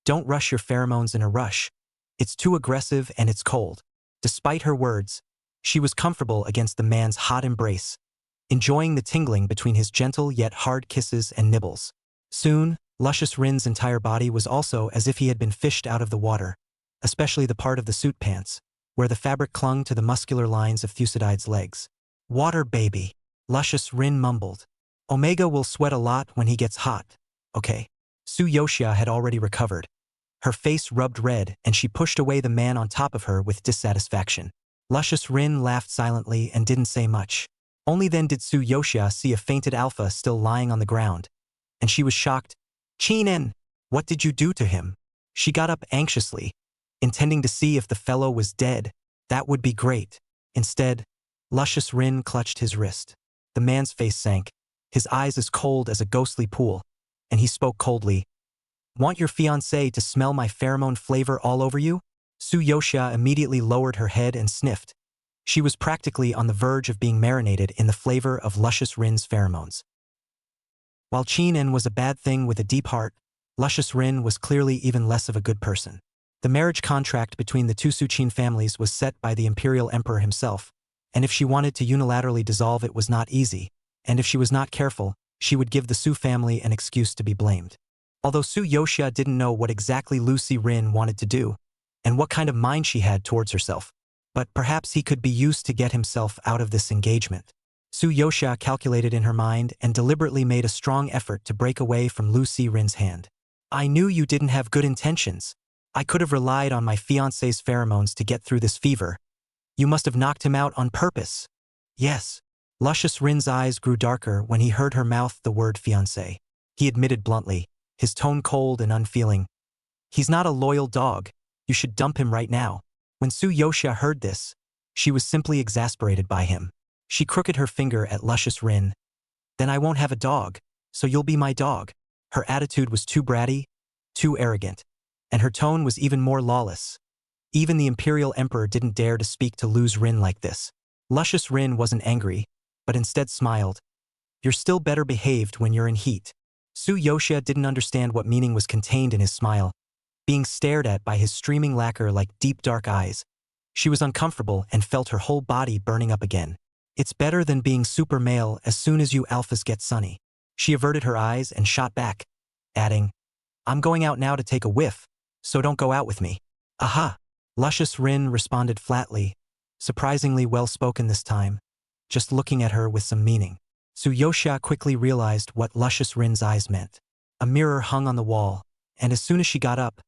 don't rush your pheromones in a rush. It's too aggressive and it's cold. Despite her words, she was comfortable against the man's hot embrace, enjoying the tingling between his gentle yet hard kisses and nibbles. Soon, Luscious Rin's entire body was also as if he had been fished out of the water, especially the part of the suit pants, where the fabric clung to the muscular lines of Thucydide's legs. Water baby, Luscious Rin mumbled. Omega will sweat a lot when he gets hot, okay? Su Yoxia had already recovered. Her face rubbed red and she pushed away the man on top of her with dissatisfaction. Luscious Rin laughed silently and didn't say much. Only then did Su Yoxia see a fainted alpha still lying on the ground, and she was shocked. Chinen, what did you do to him? She got up anxiously, intending to see if the fellow was dead. That would be great. Instead, Luscious Rin clutched his wrist. The man's face sank, his eyes as cold as a ghostly pool, and he spoke coldly. Want your fiancé to smell my pheromone flavor all over you? Su Yoxia immediately lowered her head and sniffed. She was practically on the verge of being marinated in the flavor of Luscious Rin's pheromones. While Chinen was a bad thing with a deep heart, Luscious Rin was clearly even less of a good person. The marriage contract between the two Suqin families was set by the imperial emperor himself, and if she wanted to unilaterally dissolve it was not easy, and if she was not careful, she would give the Su family an excuse to be blamed. Although Su Yoxia didn't know what exactly Lucy Rin wanted to do, and what kind of mind she had towards herself, but perhaps he could be used to get himself out of this engagement. Su Yoxia calculated in her mind and deliberately made a strong effort to break away from Lucy Rin's hand. I knew you didn't have good intentions. I could have relied on my fiancé's pheromones to get through this fever. You must have knocked him out on purpose. Yes. Luscious Rin's eyes grew darker when he heard her mouth the word fiancé. He admitted bluntly, his tone cold and unfeeling. He's not a loyal dog. You should dump him right now. When Su Yoxia heard this, she was simply exasperated by him. She crooked her finger at Luscious Rin. Then I won't have a dog, so you'll be my dog. Her attitude was too bratty, too arrogant, and her tone was even more lawless. Even the imperial emperor didn't dare to speak to Luz Rin like this. Luscious Rin wasn't angry, but instead smiled. You're still better behaved when you're in heat. Su Yoxia didn't understand what meaning was contained in his smile, being stared at by his streaming lacquer like deep dark eyes. She was uncomfortable and felt her whole body burning up again. It's better than being super male as soon as you alphas get sunny. She averted her eyes and shot back, adding, I'm going out now to take a whiff, so don't go out with me. Aha! Luscious Rin responded flatly, surprisingly well-spoken this time, just looking at her with some meaning. Su Yoxia quickly realized what Luscious Rin's eyes meant. A mirror hung on the wall, and as soon as she got up,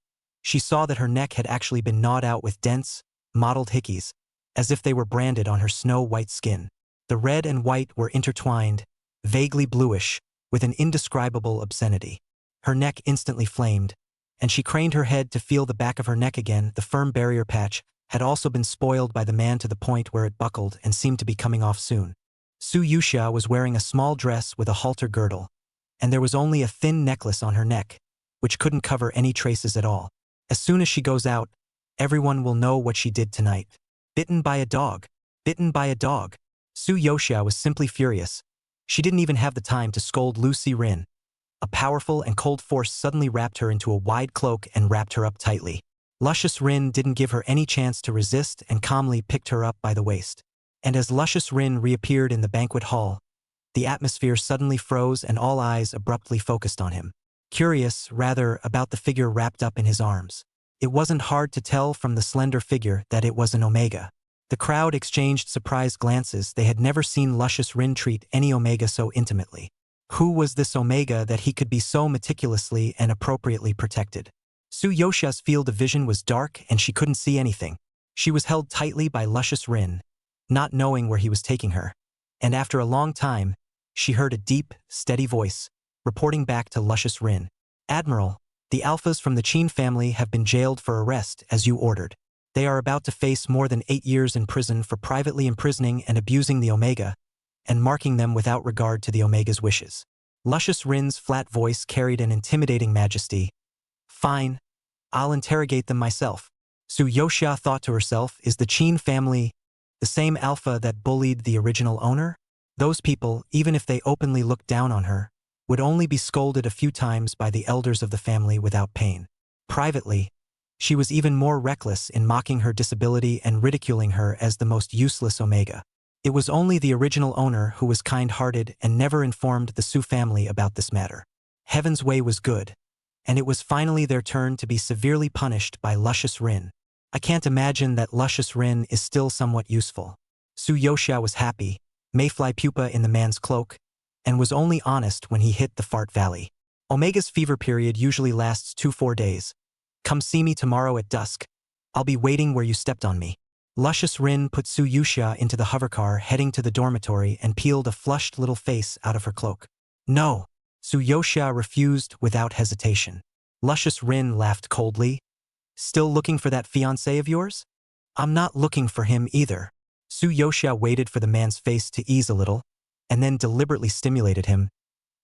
she saw that her neck had actually been gnawed out with dense, mottled hickeys, as if they were branded on her snow-white skin. The red and white were intertwined, vaguely bluish, with an indescribable obscenity. Her neck instantly flamed, and she craned her head to feel the back of her neck again. The firm barrier patch had also been spoiled by the man to the point where it buckled and seemed to be coming off soon. Su Yuxia was wearing a small dress with a halter girdle, and there was only a thin necklace on her neck, which couldn't cover any traces at all. As soon as she goes out, everyone will know what she did tonight. Bitten by a dog. Bitten by a dog. Su Yuxia was simply furious. She didn't even have the time to scold Lu Si-rin. A powerful and cold force suddenly wrapped her into a wide cloak and wrapped her up tightly. Luscious Rin didn't give her any chance to resist and calmly picked her up by the waist. And as Luscious Rin reappeared in the banquet hall, the atmosphere suddenly froze and all eyes abruptly focused on him. Curious, rather, about the figure wrapped up in his arms. It wasn't hard to tell from the slender figure that it was an Omega. The crowd exchanged surprised glances. They had never seen Luscious Rin treat any Omega so intimately. Who was this Omega that he could be so meticulously and appropriately protected? Su Yuxia's field of vision was dark and she couldn't see anything. She was held tightly by Luscious Rin, not knowing where he was taking her. And after a long time, she heard a deep, steady voice, reporting back to Luscious Rin. Admiral, the Alphas from the Qin family have been jailed for arrest as you ordered. They are about to face more than 8 years in prison for privately imprisoning and abusing the Omega, and marking them without regard to the Omega's wishes. Luscious Rin's flat voice carried an intimidating majesty. Fine, I'll interrogate them myself. Su Yuxia thought to herself, is the Qin family the same Alpha that bullied the original owner? Those people, even if they openly looked down on her, would only be scolded a few times by the elders of the family without pain. Privately, she was even more reckless in mocking her disability and ridiculing her as the most useless Omega. It was only the original owner who was kind-hearted and never informed the Su family about this matter. Heaven's way was good, and it was finally their turn to be severely punished by Luscious Rin. I can't imagine that Luscious Rin is still somewhat useful. Su Yuxia was happy, mayfly pupa in the man's cloak, and was only honest when he hit the Fart Valley. Omega's fever period usually lasts 2-4 days. Come see me tomorrow at dusk. I'll be waiting where you stepped on me. Luscious Rin put Su Yuxia into the hovercar heading to the dormitory and peeled a flushed little face out of her cloak. No, Su Yuxia refused without hesitation. Luscious Rin laughed coldly. Still looking for that fiancé of yours? I'm not looking for him either. Su Yuxia waited for the man's face to ease a little, and then deliberately stimulated him.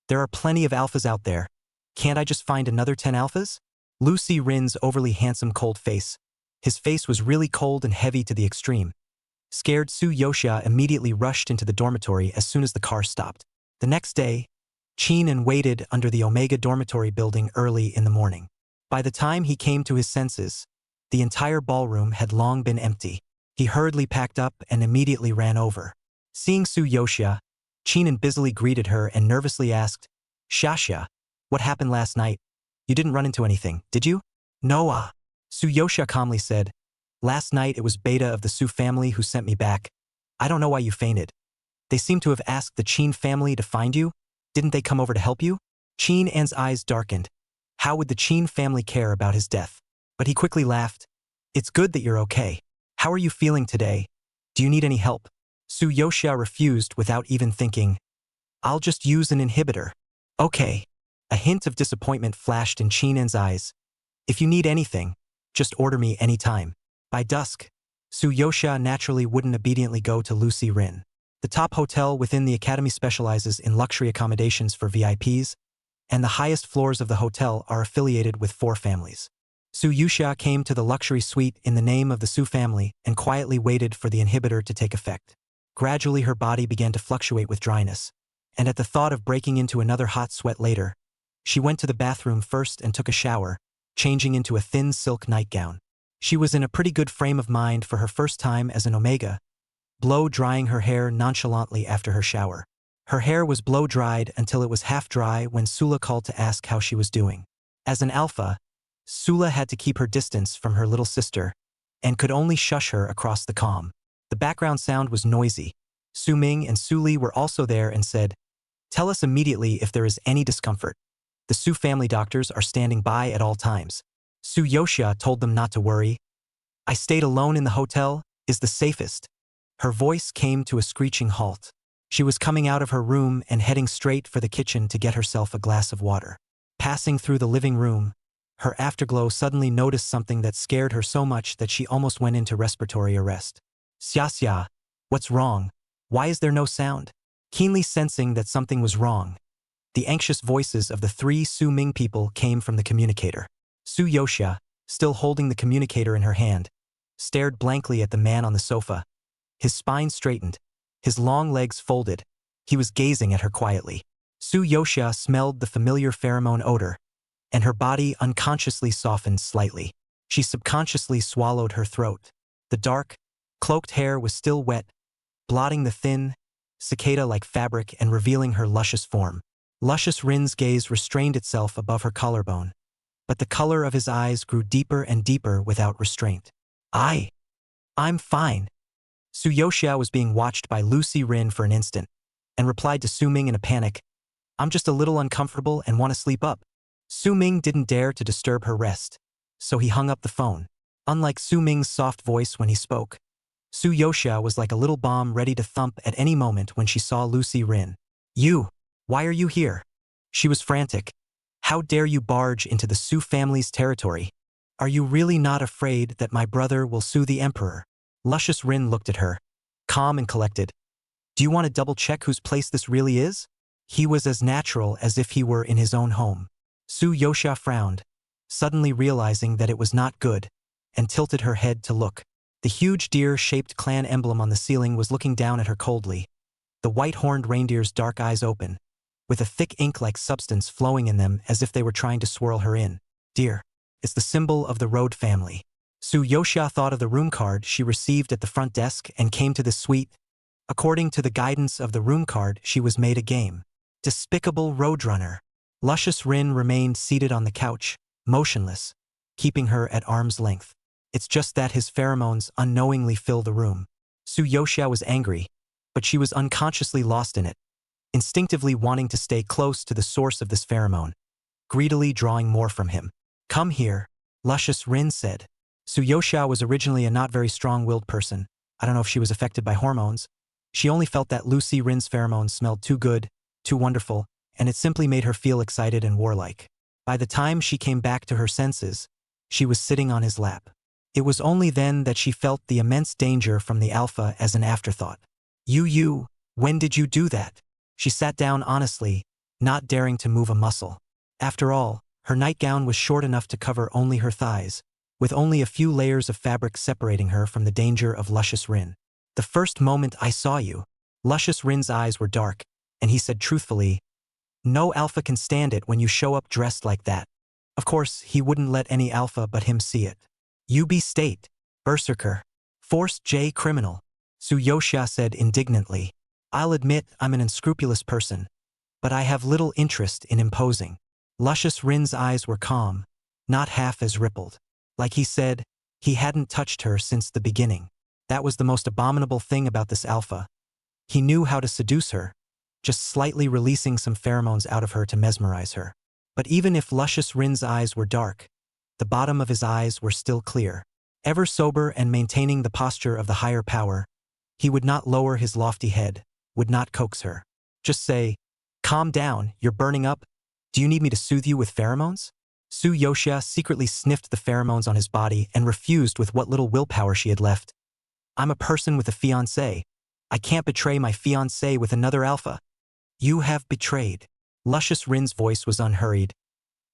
There are plenty of alphas out there. Can't I just find another 10 alphas? Lu Si-rin's overly handsome cold face. His face was really cold and heavy to the extreme. Scared, Su Yuxia immediately rushed into the dormitory as soon as the car stopped. The next day, Qin waited under the Omega dormitory building early in the morning. By the time he came to his senses, the entire ballroom had long been empty. He hurriedly packed up and immediately ran over. Seeing Su Yuxia, Qin busily greeted her and nervously asked, Xia, what happened last night? You didn't run into anything, did you? No. Su Yuxia calmly said, last night it was Beta of the Su family who sent me back. I don't know why you fainted. They seem to have asked the Qin family to find you. Didn't they come over to help you? Qin's eyes darkened. How would the Qin family care about his death? But he quickly laughed. It's good that you're okay. How are you feeling today? Do you need any help? Su Yuxia refused without even thinking. I'll just use an inhibitor. Okay. A hint of disappointment flashed in Qin's eyes. If you need anything, just order me anytime. By dusk, Su Yuxia naturally wouldn't obediently go to Lu Si-rin. The top hotel within the academy specializes in luxury accommodations for VIPs, and the highest floors of the hotel are affiliated with 4 families. Su Yuxia came to the luxury suite in the name of the Su family and quietly waited for the inhibitor to take effect. Gradually her body began to fluctuate with dryness, and at the thought of breaking into another hot sweat later, she went to the bathroom first and took a shower, changing into a thin silk nightgown. She was in a pretty good frame of mind for her first time as an Omega, blow-drying her hair nonchalantly after her shower. Her hair was blow-dried until it was half dry when Sula called to ask how she was doing. As an alpha, Sula had to keep her distance from her little sister and could only shush her across the comm. The background sound was noisy. Su Ming and Su Li were also there and said, tell us immediately if there is any discomfort. The Su family doctors are standing by at all times. Su Yuxia told them not to worry. I stayed alone in the hotel, is the safest. Her voice came to a screeching halt. She was coming out of her room and heading straight for the kitchen to get herself a glass of water. Passing through the living room, Her afterglow suddenly noticed something that scared her so much that she almost went into respiratory arrest. Xia, what's wrong? Why is there no sound? Keenly sensing that something was wrong, the anxious voices of the three Su Ming people came from the communicator. Su Yoxia, still holding the communicator in her hand, stared blankly at the man on the sofa. His spine straightened, his long legs folded. He was gazing at her quietly. Su Yoxia smelled the familiar pheromone odor, and her body unconsciously softened slightly. She subconsciously swallowed her throat. The dark, cloaked hair was still wet, blotting the thin, cicada-like fabric and revealing her luscious form. Luscious Rin's gaze restrained itself above her collarbone, but the color of his eyes grew deeper and deeper without restraint. I'm fine. Su Yoxia was being watched by Lucy Rin for an instant, and replied to Su Ming in a panic, I'm just a little uncomfortable and want to sleep up. Su Ming didn't dare to disturb her rest, so he hung up the phone. Unlike Su Ming's soft voice when he spoke, Su Yoxia was like a little bomb ready to thump at any moment when she saw Lucy Rin. Why are you here? She was frantic. How dare you barge into the Su family's territory? Are you really not afraid that my brother will sue the emperor? Luscious Rin looked at her, calm and collected. Do you want to double-check whose place this really is? He was as natural as if he were in his own home. Su Yoxia frowned, suddenly realizing that it was not good, and tilted her head to look. The huge deer-shaped clan emblem on the ceiling was looking down at her coldly, the white-horned reindeer's dark eyes open, with a thick ink-like substance flowing in them as if they were trying to swirl her in. Deer. It's the symbol of the Road family. Su Yoxia thought of the room card she received at the front desk and came to this suite. According to the guidance of the room card, she was made a game. Despicable Roadrunner. Luscious Rin remained seated on the couch, motionless, keeping her at arm's length. It's just that his pheromones unknowingly fill the room. Su Yoxia was angry, but she was unconsciously lost in it, instinctively wanting to stay close to the source of this pheromone, greedily drawing more from him. Come here, Luscious Rin said. Su Yoxia was originally a not very strong-willed person. I don't know if she was affected by hormones. She only felt that Lucy Rin's pheromones smelled too good, too wonderful, and it simply made her feel excited and warlike. By the time she came back to her senses, she was sitting on his lap. It was only then that she felt the immense danger from the alpha as an afterthought. When did you do that? She sat down honestly, not daring to move a muscle. After all, her nightgown was short enough to cover only her thighs, with only a few layers of fabric separating her from the danger of Luscious Rin. The first moment I saw you, Luscious Rin's eyes were dark, and he said truthfully, no alpha can stand it when you show up dressed like that. Of course, he wouldn't let any alpha but him see it. You be state, berserker, forced J criminal, Su Yoxia said indignantly. I'll admit I'm an unscrupulous person, but I have little interest in imposing. Luscious Rin's eyes were calm, not half as rippled. Like he said, he hadn't touched her since the beginning. That was the most abominable thing about this alpha. He knew how to seduce her, just slightly releasing some pheromones out of her to mesmerize her. But even if Luscious Rin's eyes were dark, the bottom of his eyes were still clear. Ever sober and maintaining the posture of the higher power, he would not lower his lofty head, would not coax her. Just say, calm down, you're burning up. Do you need me to soothe you with pheromones? Su Yoxia secretly sniffed the pheromones on his body and refused with what little willpower she had left. I'm a person with a fiancé. I can't betray my fiancé with another alpha. You have betrayed. Luscious Rin's voice was unhurried.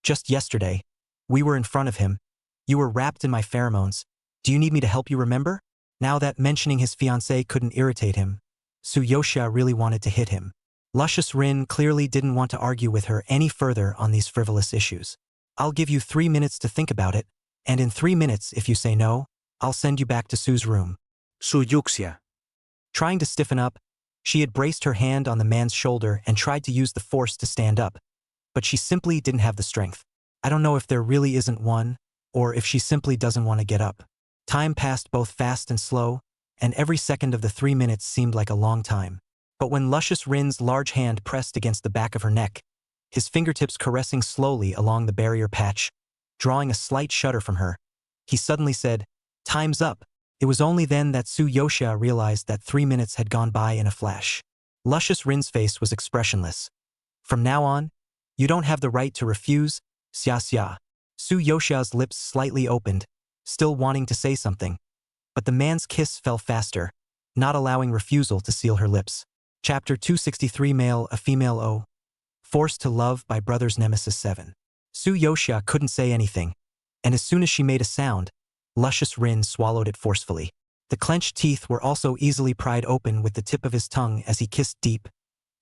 Just yesterday, we were in front of him. You were wrapped in my pheromones. Do you need me to help you remember? Now that mentioning his fiancé couldn't irritate him, Su Yoxia really wanted to hit him. Luscious Rin clearly didn't want to argue with her any further on these frivolous issues. I'll give you 3 minutes to think about it, and in 3 minutes, if you say no, I'll send you back to Su's room. Su Yoxia. Trying to stiffen up, she had braced her hand on the man's shoulder and tried to use the force to stand up, but she simply didn't have the strength. I don't know if there really isn't one, or if she simply doesn't want to get up. Time passed both fast and slow, and every second of the 3 minutes seemed like a long time. But when Luscious Rin's large hand pressed against the back of her neck, his fingertips caressing slowly along the barrier patch, drawing a slight shudder from her, he suddenly said, "Time's up." It was only then that Su Yoxia realized that 3 minutes had gone by in a flash. Luscious Rin's face was expressionless. From now on, you don't have the right to refuse, Xia. Su Yoxia's lips slightly opened, still wanting to say something. But the man's kiss fell faster, not allowing refusal to seal her lips. Chapter 263 Male a Female O. Forced to Love by Brothers Nemesis 7. Su Yoxia couldn't say anything, and as soon as she made a sound, Luscious Rin swallowed it forcefully. The clenched teeth were also easily pried open with the tip of his tongue as he kissed deep,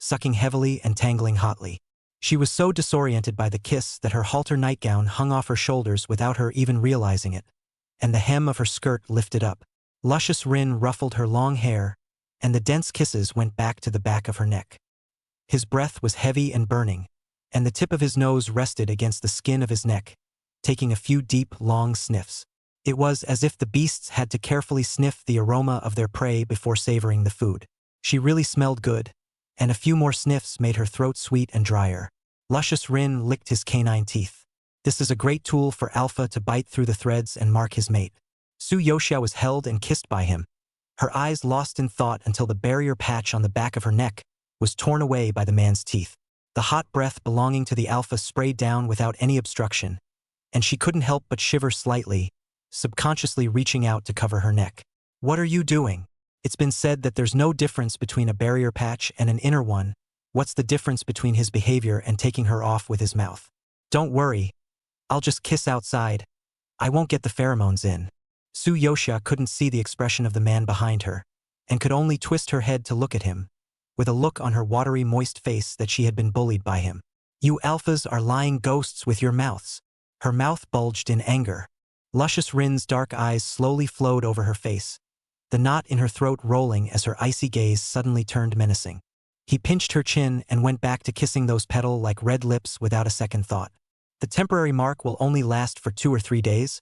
sucking heavily and tangling hotly. She was so disoriented by the kiss that her halter nightgown hung off her shoulders without her even realizing it, and the hem of her skirt lifted up. Luscious Rin ruffled her long hair, and the dense kisses went back to the back of her neck. His breath was heavy and burning, and the tip of his nose rested against the skin of his neck, taking a few deep, long sniffs. It was as if the beasts had to carefully sniff the aroma of their prey before savoring the food. She really smelled good, and a few more sniffs made her throat sweet and drier. Luscious Rin licked his canine teeth. This is a great tool for Alpha to bite through the threads and mark his mate. Su Yoxia was held and kissed by him, her eyes lost in thought until the barrier patch on the back of her neck was torn away by the man's teeth. The hot breath belonging to the Alpha sprayed down without any obstruction, and she couldn't help but shiver slightly, subconsciously reaching out to cover her neck. "What are you doing?" It's been said that there's no difference between a barrier patch and an inner one. What's the difference between his behavior and taking her off with his mouth? "Don't worry. I'll just kiss outside. I won't get the pheromones in." Su Yoxia couldn't see the expression of the man behind her, and could only twist her head to look at him, with a look on her watery, moist face that she had been bullied by him. "You alphas are lying ghosts with your mouths." Her mouth bulged in anger. Luscious Rin's dark eyes slowly flowed over her face, the knot in her throat rolling as her icy gaze suddenly turned menacing. He pinched her chin and went back to kissing those petal-like red lips without a second thought. "The temporary mark will only last for 2 or 3 days,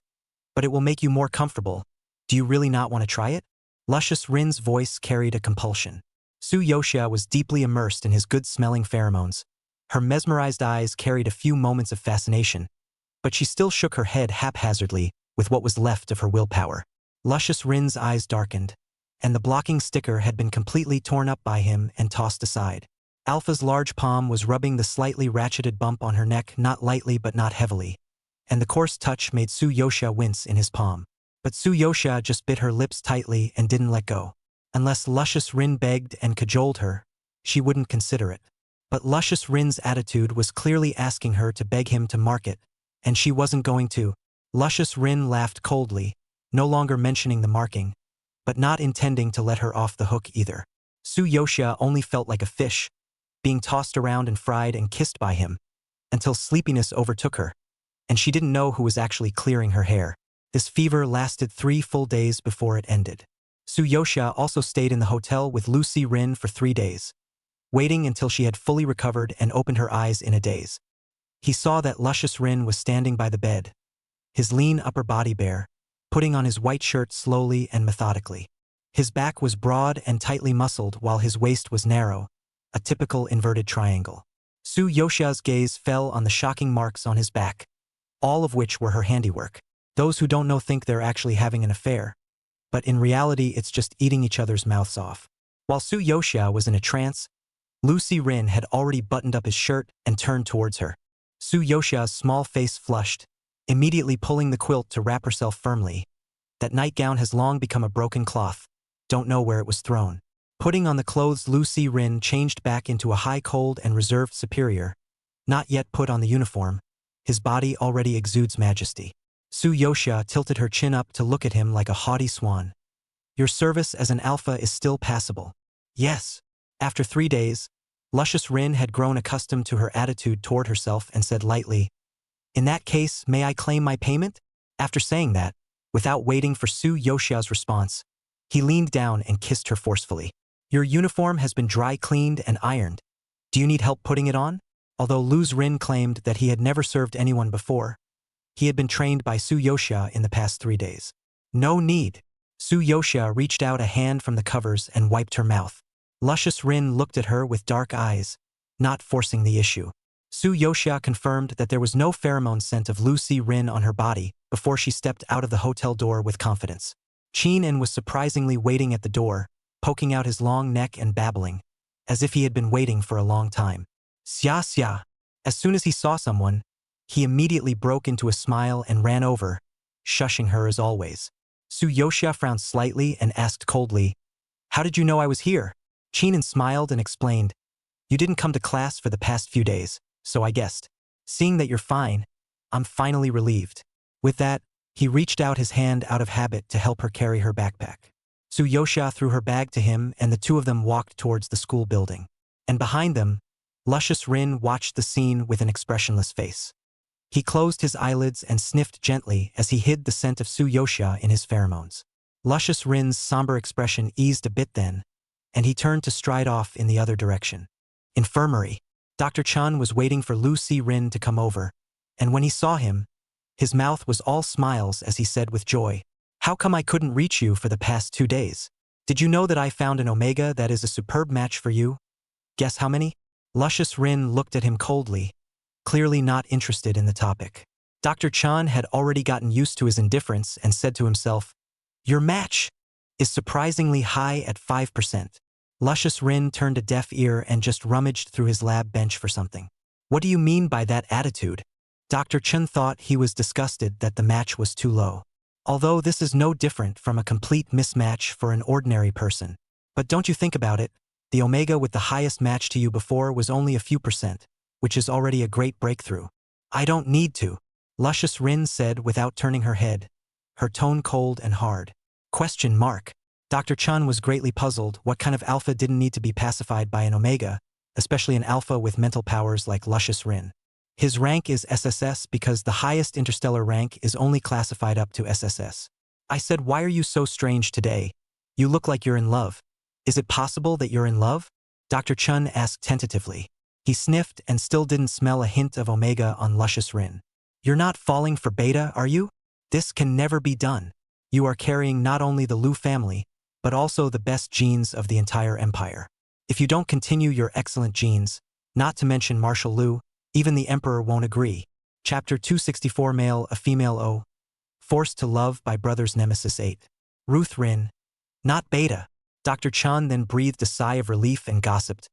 but it will make you more comfortable. Do you really not want to try it?" Luscious Rin's voice carried a compulsion. Su Yoxia was deeply immersed in his good-smelling pheromones. Her mesmerized eyes carried a few moments of fascination, but she still shook her head haphazardly with what was left of her willpower. Luscious Rin's eyes darkened, and the blocking sticker had been completely torn up by him and tossed aside. Alpha's large palm was rubbing the slightly ratcheted bump on her neck not lightly but not heavily, and the coarse touch made Su Yoxia wince in his palm. But Su Yoxia just bit her lips tightly and didn't let go. Unless Luscious Rin begged and cajoled her, she wouldn't consider it. But Luscious Rin's attitude was clearly asking her to beg him to mark it, and she wasn't going to. Luscious Rin laughed coldly, no longer mentioning the marking, but not intending to let her off the hook either. Su Yoxia only felt like a fish, being tossed around and fried and kissed by him, until sleepiness overtook her, and she didn't know who was actually clearing her hair. This fever lasted 3 full days before it ended. Su Yoxia also stayed in the hotel with Lucy Rin for 3 days, waiting until she had fully recovered and opened her eyes in a daze. He saw that Luscious Rin was standing by the bed, his lean upper body bare, putting on his white shirt slowly and methodically. His back was broad and tightly muscled while his waist was narrow, a typical inverted triangle. Su Yoxia's gaze fell on the shocking marks on his back, all of which were her handiwork. Those who don't know think they're actually having an affair, but in reality it's just eating each other's mouths off. While Su Yoxia was in a trance, Lucy Rin had already buttoned up his shirt and turned towards her. Su Yoxia's small face flushed, immediately pulling the quilt to wrap herself firmly. That nightgown has long become a broken cloth. Don't know where it was thrown. Putting on the clothes, Lucy Rin changed back into a high, cold, and reserved superior, not yet put on the uniform. His body already exudes majesty. Su Yoxia tilted her chin up to look at him like a haughty swan. "Your service as an alpha is still passable." "Yes." After 3 days, Luscious Rin had grown accustomed to her attitude toward herself and said lightly, "In that case, may I claim my payment?" After saying that, without waiting for Su Yoxia's response, he leaned down and kissed her forcefully. "Your uniform has been dry cleaned and ironed. Do you need help putting it on?" Although Luz Rin claimed that he had never served anyone before, he had been trained by Su Yoxia in the past 3 days. "No need." Su Yoxia reached out a hand from the covers and wiped her mouth. Luscious Rin looked at her with dark eyes, not forcing the issue. Su Yoxia confirmed that there was no pheromone scent of Lucy Rin on her body before she stepped out of the hotel door with confidence. Qin was surprisingly waiting at the door, poking out his long neck and babbling, as if he had been waiting for a long time. "Xia xia." As soon as he saw someone, He immediately broke into a smile and ran over, shushing her as always. Su Yoxia frowned slightly and asked coldly, "How did you know I was here?" Cheenen smiled and explained, "You didn't come to class for the past few days, so I guessed. Seeing that you're fine, I'm finally relieved." With that, he reached out his hand out of habit to help her carry her backpack. Su Yoxia threw her bag to him and the two of them walked towards the school building. And behind them, Luscious Rin watched the scene with an expressionless face. He closed his eyelids and sniffed gently as he hid the scent of Su Yoxia in his pheromones. Luscious Rin's somber expression eased a bit then, and he turned to stride off in the other direction. Infirmary. Dr. Chun was waiting for Lu Si Rin to come over, and when he saw him, his mouth was all smiles as he said with joy, "How come I couldn't reach you for the past 2 days? Did you know that I found an omega that is a superb match for you? Guess how many?" Luscious Rin looked at him coldly, clearly not interested in the topic. Dr. Chan had already gotten used to his indifference and said to himself, "Your match is surprisingly high at 5%. Luscious Rin turned a deaf ear and just rummaged through his lab bench for something. "What do you mean by that attitude?" Dr. Chen thought he was disgusted that the match was too low. Although this is no different from a complete mismatch for an ordinary person. But don't you think about it, the omega with the highest match to you before was only a few percent, which is already a great breakthrough. "I don't need to," Luscious Rin said without turning her head, her tone cold and hard. Question mark. Dr. Chun was greatly puzzled. What kind of alpha didn't need to be pacified by an omega, especially an alpha with mental powers like Luscious Rin? His rank is SSS because the highest interstellar rank is only classified up to SSS. I said, "Why are you so strange today? You look like you're in love. Is it possible that you're in love?" Dr. Chun asked tentatively. He sniffed and still didn't smell a hint of omega on Luscious Rin. "You're not falling for beta, are you? This can never be done. You are carrying not only the Lu family, but also the best genes of the entire empire. If you don't continue your excellent genes, not to mention Marshal Lu, even the emperor won't agree." Chapter 264 Male a Female O. Forced to Love by Brothers Nemesis 8. Ruth Rin. Not beta. Dr. Chan then breathed a sigh of relief and gossiped.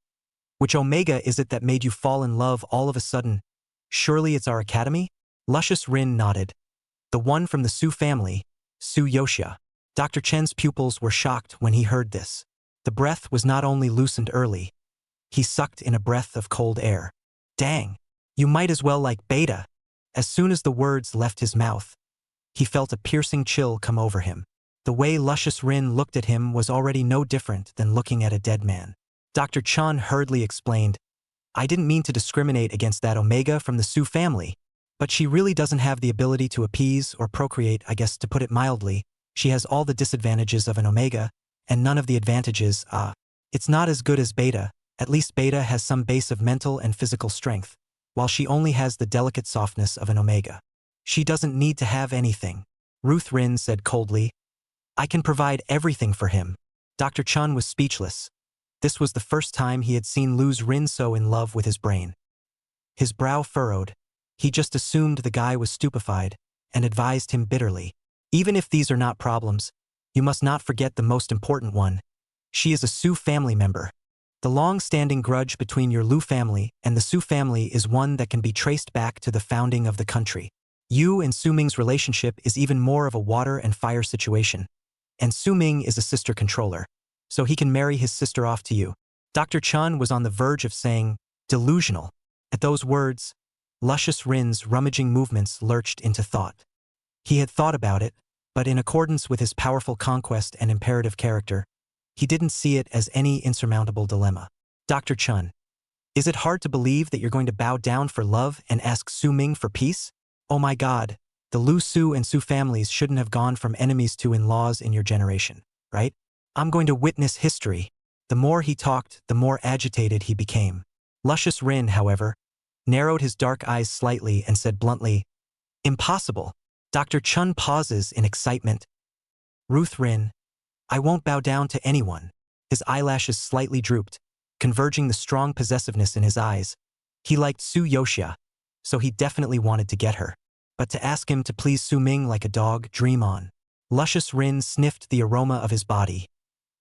"Which omega is it that made you fall in love all of a sudden? Surely it's our academy?" Luscious Rin nodded. "The one from the Su family, Su Yoxia." Dr. Chen's pupils were shocked when he heard this. The breath was not only loosened early, he sucked in a breath of cold air. "Dang, you might as well like beta." As soon as the words left his mouth, he felt a piercing chill come over him. The way Luscious Rin looked at him was already no different than looking at a dead man. Dr. Chan hurriedly explained, "I didn't mean to discriminate against that omega from the Su family, but she really doesn't have the ability to appease or procreate, I guess to put it mildly. She has all the disadvantages of an omega, and none of the advantages. It's not as good as beta. At least beta has some base of mental and physical strength, while she only has the delicate softness of an omega. She doesn't need to have anything." Ruth Rin said coldly, "I can provide everything for him." Dr. Chun was speechless. This was the first time he had seen Lu's Rin so in love with his brain. His brow furrowed. He just assumed the guy was stupefied, and advised him bitterly, "Even if these are not problems, you must not forget the most important one. She is a Su family member. The long-standing grudge between your Lu family and the Su family is one that can be traced back to the founding of the country. You and Su Ming's relationship is even more of a water and fire situation. And Su Ming is a sister controller, so he can marry his sister off to you." Dr. Chun was on the verge of saying, "Delusional." At those words, Luscious Rin's rummaging movements lurched into thought. He had thought about it, but in accordance with his powerful conquest and imperative character, he didn't see it as any insurmountable dilemma. "Dr. Chun, is it hard to believe that you're going to bow down for love and ask Su Ming for peace? Oh my God, the Lu Su and Su families shouldn't have gone from enemies to in-laws in your generation, right? I'm going to witness history." The more he talked, the more agitated he became. Luscious Rin, however, narrowed his dark eyes slightly and said bluntly, "Impossible." Dr. Chun pauses in excitement. "Ruth Rin, I won't bow down to anyone." His eyelashes slightly drooped, converging the strong possessiveness in his eyes. He liked Su Yoxia, so he definitely wanted to get her. But to ask him to please Su Ming like a dog, dream on. Luscious Rin sniffed the aroma of his body,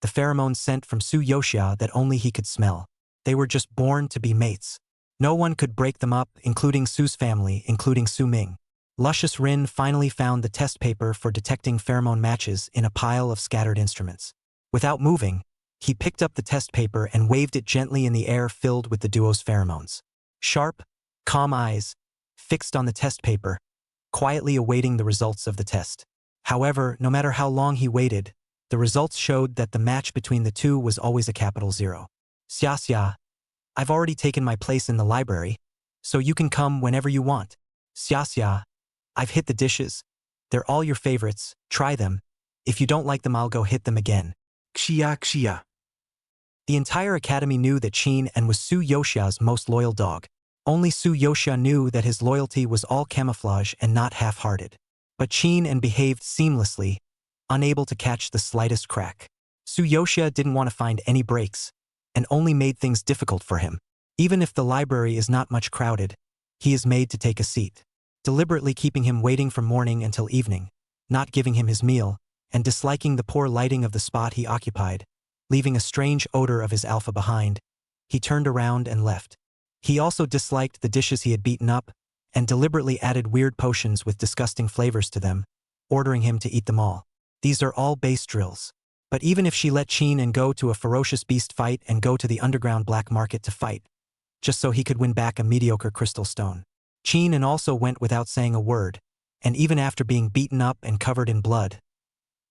the pheromone scent from Su Yoxia that only he could smell. They were just born to be mates. No one could break them up, including Su's family, including Su Ming. Luscious Rin finally found the test paper for detecting pheromone matches in a pile of scattered instruments. Without moving, he picked up the test paper and waved it gently in the air filled with the duo's pheromones. Sharp, calm eyes, fixed on the test paper, quietly awaiting the results of the test. However, no matter how long he waited, the results showed that the match between the two was always a capital 0. Xia, I've already taken my place in the library, so you can come whenever you want. Xia, I've hit the dishes. They're all your favorites, try them. If you don't like them, I'll go hit them again. Xia. The entire academy knew that Qin and was Su Youxia's most loyal dog. Only Su Youxia knew that his loyalty was all camouflage and not half-hearted. But Qin and behaved seamlessly, unable to catch the slightest crack. Su Youxia didn't want to find any breaks, and only made things difficult for him. Even if the library is not much crowded, he is made to take a seat, deliberately keeping him waiting from morning until evening, not giving him his meal, and disliking the poor lighting of the spot he occupied, leaving a strange odor of his alpha behind. He turned around and left. He also disliked the dishes he had beaten up, and deliberately added weird potions with disgusting flavors to them, ordering him to eat them all. These are all base drills. But even if she let Qin and go to a ferocious beast fight and go to the underground black market to fight, just so he could win back a mediocre crystal stone, Qin and also went without saying a word, and even after being beaten up and covered in blood,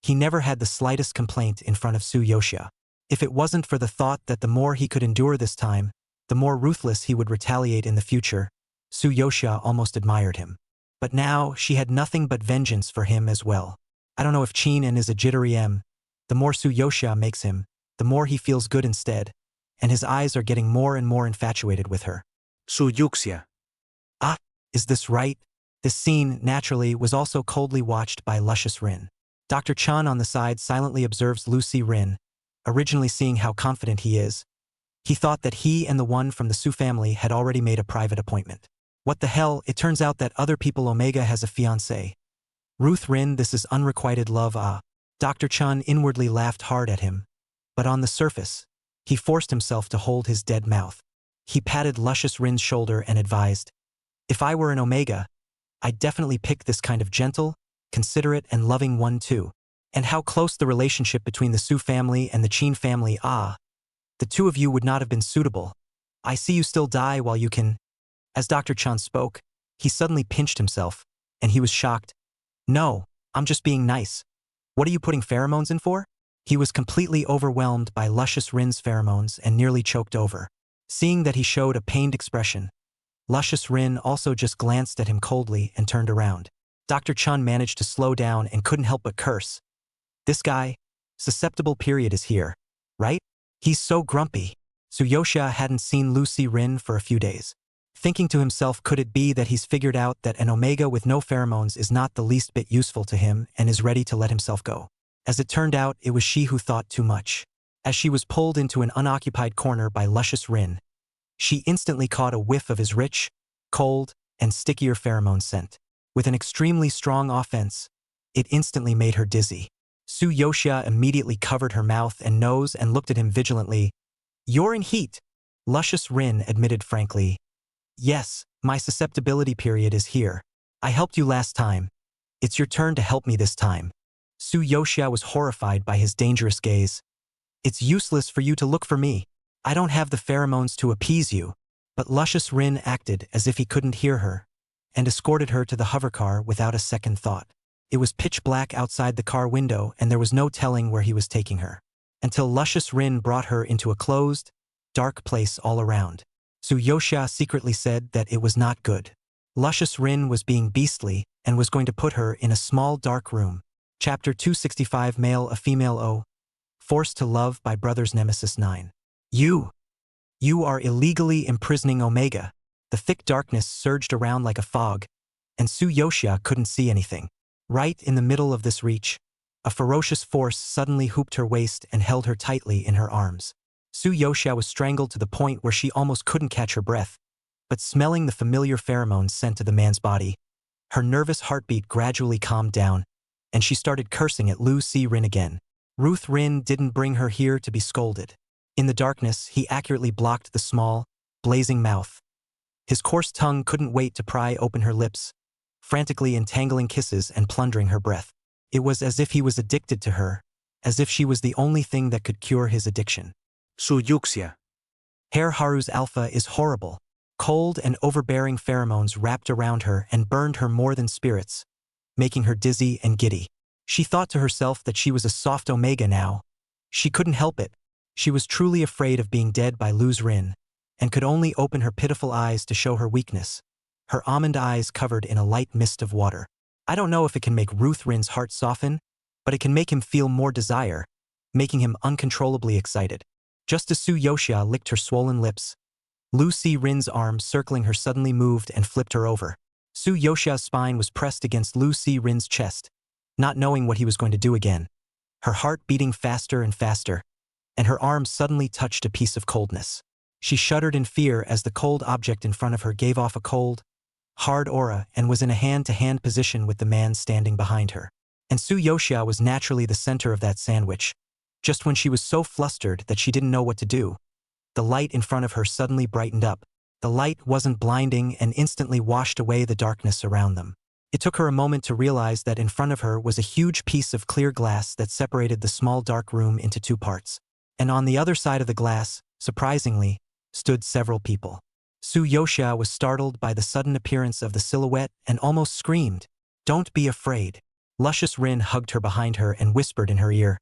he never had the slightest complaint in front of Su Youxia. If it wasn't for the thought that the more he could endure this time, the more ruthless he would retaliate in the future, Su Youxia almost admired him. But now she had nothing but vengeance for him as well. I don't know if Qin and is a jittery M. The more Su Youxia makes him, the more he feels good instead, and his eyes are getting more and more infatuated with her. Su Yuxia. Ah, is this right? This scene, naturally, was also coldly watched by Luscious Rin. Dr. Chan on the side silently observes Lucy Rin, originally seeing how confident he is. He thought that he and the one from the Su family had already made a private appointment. What the hell, it turns out that other people Omega has a fiancé. Ruth Rin, this is unrequited love. Dr. Chan inwardly laughed hard at him, but on the surface, he forced himself to hold his dead mouth. He patted Luscious Rin's shoulder and advised, if I were an Omega, I'd definitely pick this kind of gentle, considerate and loving one too. And how close the relationship between the Su family and the Qin family, the two of you would not have been suitable. I see you still die while you can. As Dr. Chan spoke, he suddenly pinched himself, and he was shocked. No, I'm just being nice. What are you putting pheromones in for? He was completely overwhelmed by Luscious Rin's pheromones and nearly choked over. Seeing that he showed a pained expression, Luscious Rin also just glanced at him coldly and turned around. Dr. Chan managed to slow down and couldn't help but curse. This guy, susceptible period is here, right? He's so grumpy. Su Youxia hadn't seen Lucy Rin for a few days. Thinking to himself, could it be that he's figured out that an Omega with no pheromones is not the least bit useful to him and is ready to let himself go? As it turned out, it was she who thought too much. As she was pulled into an unoccupied corner by Luscious Rin, she instantly caught a whiff of his rich, cold, and stickier pheromone scent. With an extremely strong offense, it instantly made her dizzy. Su Youxia immediately covered her mouth and nose and looked at him vigilantly. You're in heat, Luscious Rin admitted frankly. Yes, my susceptibility period is here. I helped you last time. It's your turn to help me this time. Su Youxia was horrified by his dangerous gaze. It's useless for you to look for me. I don't have the pheromones to appease you. But Luscious Rin acted as if he couldn't hear her, and escorted her to the hovercar without a second thought. It was pitch black outside the car window and there was no telling where he was taking her. Until Luscious Rin brought her into a closed, dark place all around. Su Youxia secretly said that it was not good. Luscious Rin was being beastly and was going to put her in a small dark room. Chapter 265 Male a Female O. Forced to Love by Brothers Nemesis 9. You are illegally imprisoning Omega. The thick darkness surged around like a fog, and Su Youxia couldn't see anything. Right in the middle of this reach, a ferocious force suddenly hooped her waist and held her tightly in her arms. Su Youxia was strangled to the point where she almost couldn't catch her breath, but smelling the familiar pheromones sent to the man's body, her nervous heartbeat gradually calmed down, and she started cursing at Lucy Rin again. Ruth Rin didn't bring her here to be scolded. In the darkness, he accurately blocked the small, blazing mouth, His coarse tongue couldn't wait to pry open her lips, frantically entangling kisses and plundering her breath. It was as if he was addicted to her, as if she was the only thing that could cure his addiction. Su Yuxia. Herr Haru's alpha is horrible. Cold and overbearing pheromones wrapped around her and burned her more than spirits, making her dizzy and giddy. She thought to herself that she was a soft omega now. She couldn't help it. She was truly afraid of being dead by Lu's Rin, and could only open her pitiful eyes to show her weakness, her almond eyes covered in a light mist of water. I don't know if it can make Ruth Rin's heart soften, but it can make him feel more desire, making him uncontrollably excited. Just as Su Yoxia licked her swollen lips, Lu Si Rin's arm circling her suddenly moved and flipped her over. Su Yoxia's spine was pressed against Lu Si Rin's chest, not knowing what he was going to do again. Her heart beating faster and faster, and her arm suddenly touched a piece of coldness. She shuddered in fear as the cold object in front of her gave off a cold, hard aura and was in a hand-to-hand position with the man standing behind her. And Su Yoxia was naturally the center of that sandwich. Just when she was so flustered that she didn't know what to do, the light in front of her suddenly brightened up. The light wasn't blinding and instantly washed away the darkness around them. It took her a moment to realize that in front of her was a huge piece of clear glass that separated the small dark room into two parts. And on the other side of the glass, surprisingly, stood several people. Su Yoxia was startled by the sudden appearance of the silhouette and almost screamed, "Don't be afraid." Luscious Rin hugged her behind her and whispered in her ear,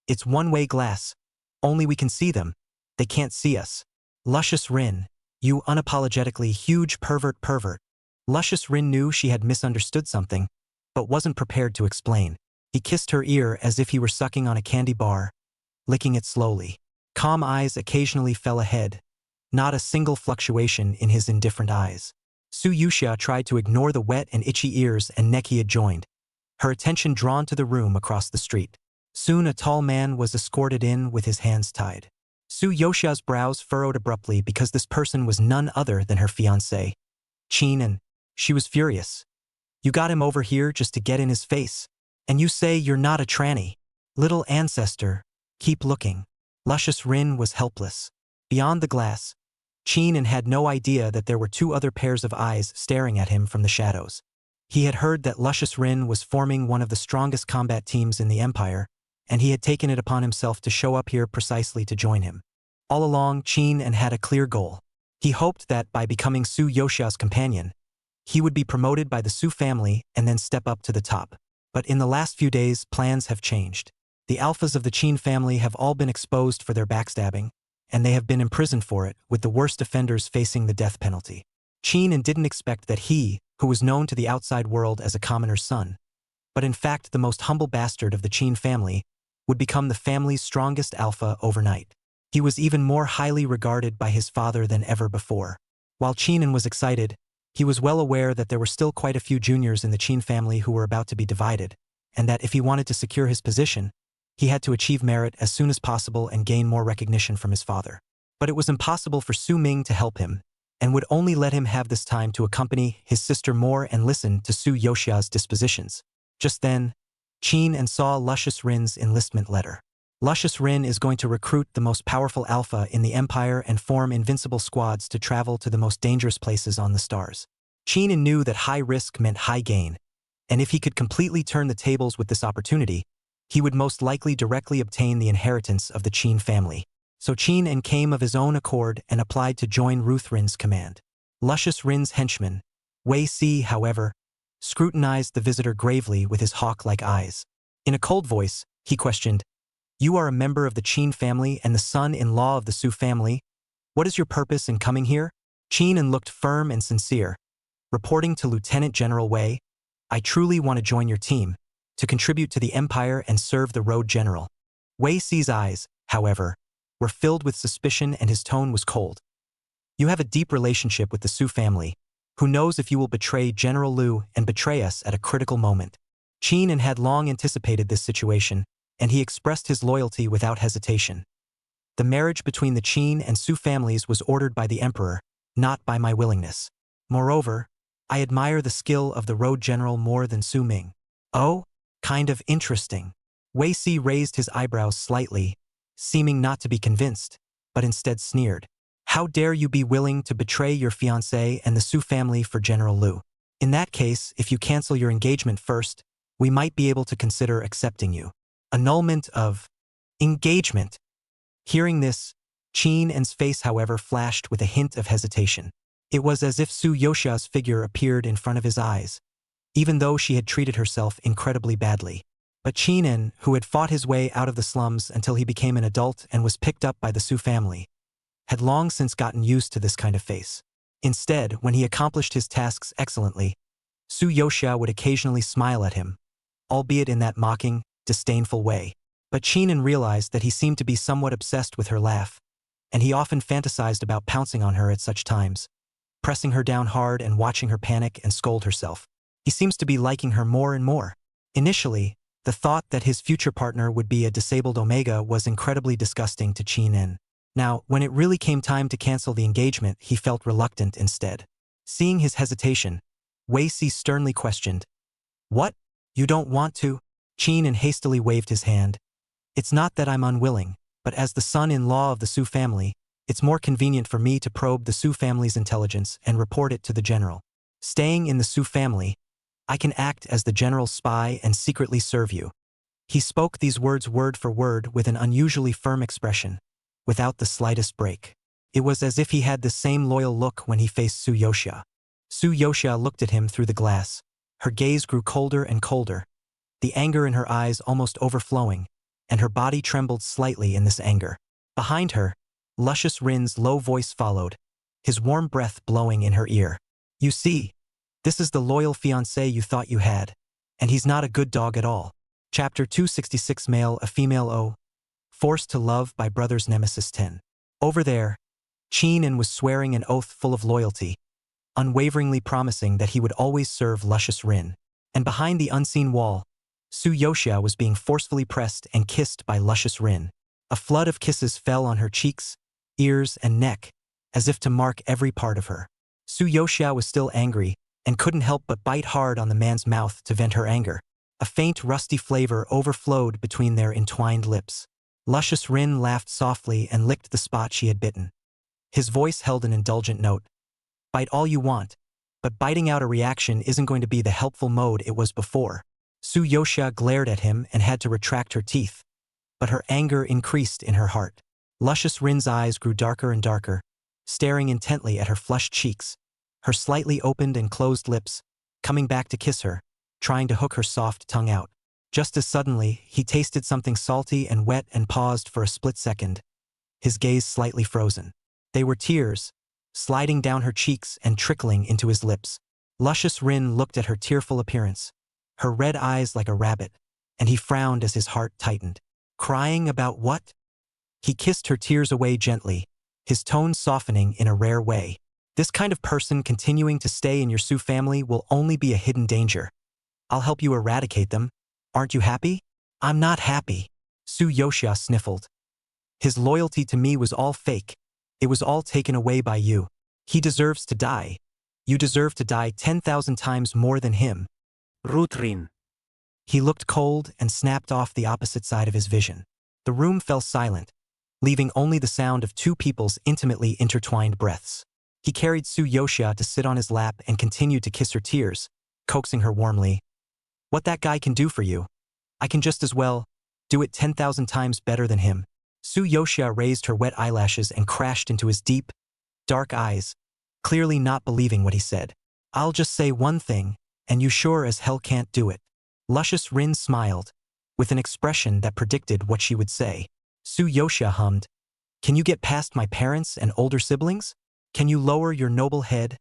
"It's one-way glass. Only we can see them. They can't see us." Luscious Rin, you unapologetically huge pervert. Luscious Rin knew she had misunderstood something, but wasn't prepared to explain. He kissed her ear as if he were sucking on a candy bar, licking it slowly. Calm eyes occasionally fell ahead, not a single fluctuation in his indifferent eyes. Su Yoxia tried to ignore the wet and itchy ears and neck he had joined, her attention drawn to the room across the street. Soon a tall man was escorted in with his hands tied. Su Yoxia's brows furrowed abruptly because this person was none other than her fiancé, Qin, and she was furious. "You got him over here just to get in his face, and you say you're not a tranny. Little ancestor, keep looking." Luscious Rin was helpless. Beyond the glass, Qin had no idea that there were two other pairs of eyes staring at him from the shadows. He had heard that Luscious Rin was forming one of the strongest combat teams in the Empire, and he had taken it upon himself to show up here precisely to join him. All along, Qin had a clear goal. He hoped that by becoming Su Yoxia's companion, he would be promoted by the Su family and then step up to the top. But in the last few days, plans have changed. The alphas of the Qin family have all been exposed for their backstabbing, and they have been imprisoned for it, with the worst offenders facing the death penalty. Qin didn't expect that he, who was known to the outside world as a commoner's son, but in fact the most humble bastard of the Qin family, would become the family's strongest alpha overnight. He was even more highly regarded by his father than ever before. While Qin was excited, he was well aware that there were still quite a few juniors in the Qin family who were about to be divided, and that if he wanted to secure his position, he had to achieve merit as soon as possible and gain more recognition from his father. But it was impossible for Su Ming to help him, and would only let him have this time to accompany his sister more and listen to Su Yoxia's dispositions. Just then, Qin saw Luscious Rin's enlistment letter. Luscious Rin is going to recruit the most powerful alpha in the Empire and form invincible squads to travel to the most dangerous places on the stars. Qin knew that high risk meant high gain, and if he could completely turn the tables with this opportunity, he would most likely directly obtain the inheritance of the Qin family. So Qin came of his own accord and applied to join Ruth Rin's command. Luscious Rin's henchman, Wei Si, however, scrutinized the visitor gravely with his hawk-like eyes. In a cold voice, he questioned, "You are a member of the Qin family and the son-in-law of the Su family. What is your purpose in coming here?" Qin looked firm and sincere, reporting to Lieutenant General Wei, "I truly want to join your team, to contribute to the Empire and serve the Road General." Wei Si's eyes, however, were filled with suspicion and his tone was cold. "You have a deep relationship with the Su family. Who knows if you will betray General Lu and betray us at a critical moment." Qin had long anticipated this situation, and he expressed his loyalty without hesitation. "The marriage between the Qin and Su families was ordered by the Emperor, not by my willingness. Moreover, I admire the skill of the Road General more than Su Ming." "Oh? Kind of interesting." Wei Si raised his eyebrows slightly, seeming not to be convinced, but instead sneered. How dare you be willing to betray your fiancé and the Su family for General Liu? In that case, if you cancel your engagement first, we might be able to consider accepting you. Annulment of engagement. Hearing this, Qin En's face, however, flashed with a hint of hesitation. It was as if Su Yoshia's figure appeared in front of his eyes, even though she had treated herself incredibly badly. But Qin En, who had fought his way out of the slums until he became an adult and was picked up by the Su family, had long since gotten used to this kind of face. Instead, when he accomplished his tasks excellently, Su Yoshia would occasionally smile at him, albeit in that mocking, disdainful way. But Qin En realized that he seemed to be somewhat obsessed with her laugh, and he often fantasized about pouncing on her at such times, pressing her down hard and watching her panic and scold herself. He seems to be liking her more and more. Initially, the thought that his future partner would be a disabled Omega was incredibly disgusting to Qin En. Now, when it really came time to cancel the engagement, he felt reluctant instead. Seeing his hesitation, Wei Si sternly questioned, "What? You don't want to?" Qin En hastily waved his hand. "It's not that I'm unwilling, but as the son-in-law of the Su family, it's more convenient for me to probe the Su family's intelligence and report it to the general. Staying in the Su family, I can act as the general's spy and secretly serve you." He spoke these words word for word with an unusually firm expression, without the slightest break. It was as if he had the same loyal look when he faced Su Yoshia. Su Yoshia looked at him through the glass. Her gaze grew colder and colder, the anger in her eyes almost overflowing, and her body trembled slightly in this anger. Behind her, Luscious Rin's low voice followed, his warm breath blowing in her ear. "You see, this is the loyal fiancé you thought you had, and he's not a good dog at all." Chapter 266 Male a Female O. Forced to Love by Brothers Nemesis 10. Over there, Qin En was swearing an oath full of loyalty, unwaveringly promising that he would always serve Luscious Rin. And behind the unseen wall, Su Yoshia was being forcefully pressed and kissed by Luscious Rin. A flood of kisses fell on her cheeks, ears, and neck, as if to mark every part of her. Su Yoshia was still angry and couldn't help but bite hard on the man's mouth to vent her anger. A faint rusty flavor overflowed between their entwined lips. Luscious Rin laughed softly and licked the spot she had bitten. His voice held an indulgent note. "Bite all you want, but biting out a reaction isn't going to be the helpful mode it was before." Su Yoshia glared at him and had to retract her teeth, but her anger increased in her heart. Luscious Rin's eyes grew darker and darker, staring intently at her flushed cheeks, her slightly opened and closed lips, coming back to kiss her, trying to hook her soft tongue out. Just as suddenly, he tasted something salty and wet and paused for a split second, his gaze slightly frozen. They were tears, sliding down her cheeks and trickling into his lips. Luscious Rin looked at her tearful appearance, her red eyes like a rabbit, and he frowned as his heart tightened. Crying about what? He kissed her tears away gently, his tone softening in a rare way. "This kind of person continuing to stay in your Su family will only be a hidden danger. I'll help you eradicate them. Aren't you happy?" "I'm not happy," Su Yoshia sniffled. "His loyalty to me was all fake. It was all taken away by you. He deserves to die. You deserve to die 10,000 times more than him." Rutrin. He looked cold and snapped off the opposite side of his vision. The room fell silent, leaving only the sound of two people's intimately intertwined breaths. He carried Su Yoshia to sit on his lap and continued to kiss her tears, coaxing her warmly. "What that guy can do for you, I can just as well do it 10,000 times better than him." Su Yoshia raised her wet eyelashes and crashed into his deep, dark eyes, clearly not believing what he said. "I'll just say one thing, and you sure as hell can't do it." Luscious Rin smiled, with an expression that predicted what she would say. Su Yoshia hummed, "Can you get past my parents and older siblings? Can you lower your noble head,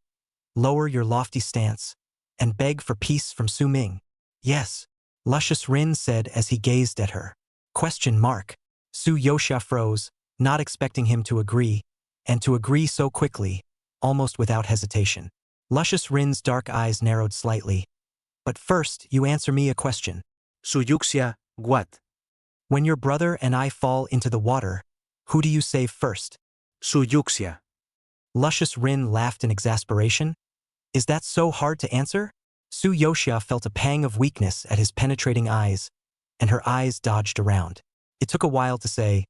lower your lofty stance, and beg for peace from Su Ming?" "Yes," Luscious Rin said as he gazed at her. Question mark. Su Yoshia froze, not expecting him to agree, and to agree so quickly, almost without hesitation. Luscious Rin's dark eyes narrowed slightly. "But first, you answer me a question. Su Yuxia, what? When your brother and I fall into the water, who do you save first?" Su Yuxia. Luscious Rin laughed in exasperation. "Is that so hard to answer?" Su Yoshia felt a pang of weakness at his penetrating eyes, and her eyes dodged around. It took a while to say,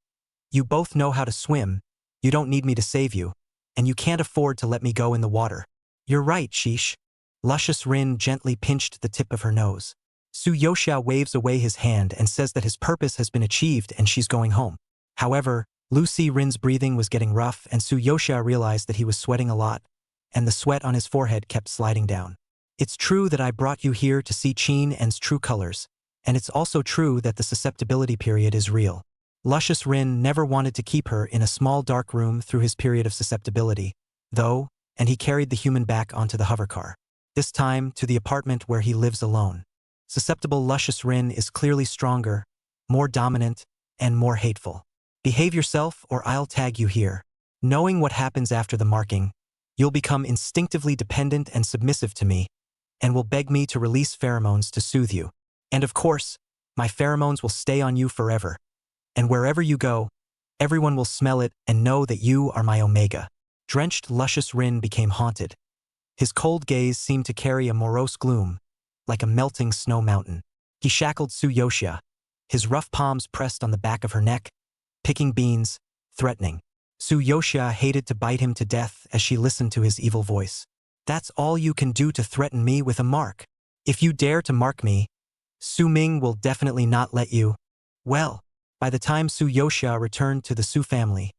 "You both know how to swim. You don't need me to save you." and you can't afford to let me go in the water. You're right, sheesh. Luscious Rin gently pinched the tip of her nose. Su Yoxia waves away his hand and says that his purpose has been achieved and she's going home. However, Lucy Rin's breathing was getting rough and Su Yoxia realized that he was sweating a lot, and the sweat on his forehead kept sliding down. It's true that I brought you here to see Qin En's true colors, and it's also true that the susceptibility period is real. Luscious Rin never wanted to keep her in a small dark room through his period of susceptibility, though, and he carried the human back onto the hovercar. This time to the apartment where he lives alone. Susceptible Luscious Rin is clearly stronger, more dominant, and more hateful. Behave yourself or I'll tag you here. Knowing what happens after the marking, you'll become instinctively dependent and submissive to me, and will beg me to release pheromones to soothe you. And of course, my pheromones will stay on you forever. And wherever you go, everyone will smell it and know that you are my omega. Drenched Luscious Rin became haunted. His cold gaze seemed to carry a morose gloom, like a melting snow mountain. He shackled Su Yoxia, his rough palms pressed on the back of her neck, picking beans, threatening. Su Yoxia hated to bite him to death as she listened to his evil voice. That's all you can do to threaten me with a mark. If you dare to mark me, Su Ming will definitely not let you. Well, by the time Su Yoxia returned to the Su family,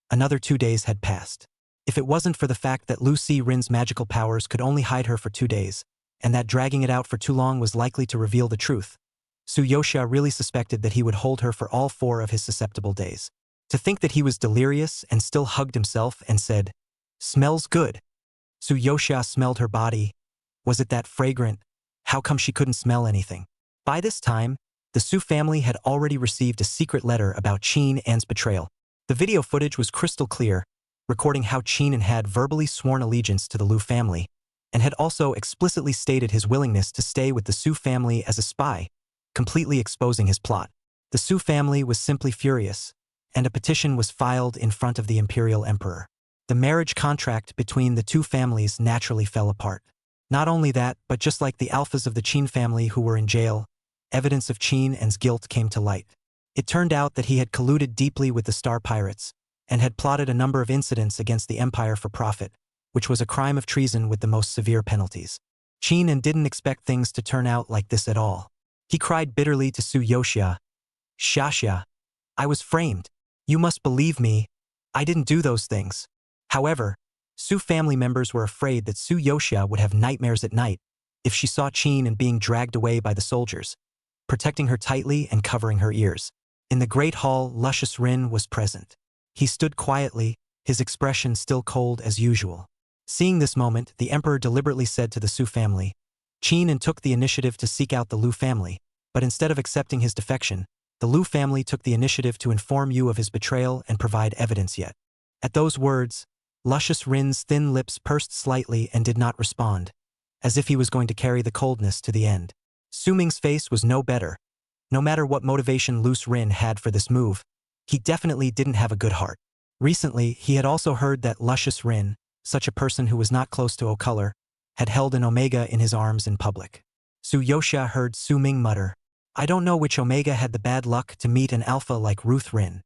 another 2 days had passed. If it wasn't for the fact that Lucy Rin's magical powers could only hide her for 2 days, and that dragging it out for too long was likely to reveal the truth, Su Yoxia really suspected that he would hold her for all 4 of his susceptible days. To think that he was delirious and still hugged himself and said, "Smells good." Su Yoxia smelled her body. Was it that fragrant? How come she couldn't smell anything? By this time, the Su family had already received a secret letter about Qin En's betrayal. The video footage was crystal clear, recording how Qin En had verbally sworn allegiance to the Lu family, and had also explicitly stated his willingness to stay with the Su family as a spy, completely exposing his plot. The Su family was simply furious, and a petition was filed in front of the imperial emperor. The marriage contract between the 2 families naturally fell apart. Not only that, but just like the alphas of the Qin family who were in jail, evidence of Qin En's guilt came to light. It turned out that he had colluded deeply with the Star Pirates, and had plotted a number of incidents against the empire for profit, which was a crime of treason with the most severe penalties. Qin En didn't expect things to turn out like this at all. He cried bitterly to Su Yoxia, "Xia, I was framed. You must believe me. I didn't do those things." However, Su family members were afraid that Su Yoxia would have nightmares at night if she saw Qin En being dragged away by the soldiers, protecting her tightly and covering her ears. In the Great Hall, Luscious Rin was present. He stood quietly, his expression still cold as usual. Seeing this moment, the emperor deliberately said to the Su family, "Qin En took the initiative to seek out the Lu family, but instead of accepting his defection, the Lu family took the initiative to inform you of his betrayal and provide evidence yet." At those words, Luscious Rin's thin lips pursed slightly and did not respond, as if he was going to carry the coldness to the end. Su Ming's face was no better. No matter what motivation Luce Rin had for this move, he definitely didn't have a good heart. Recently, he had also heard that Luscious Rin, such a person who was not close to O-Color, had held an Omega in his arms in public. Su Yoxia heard Su Ming mutter, "I don't know which Omega had the bad luck to meet an alpha like Ruth Rin."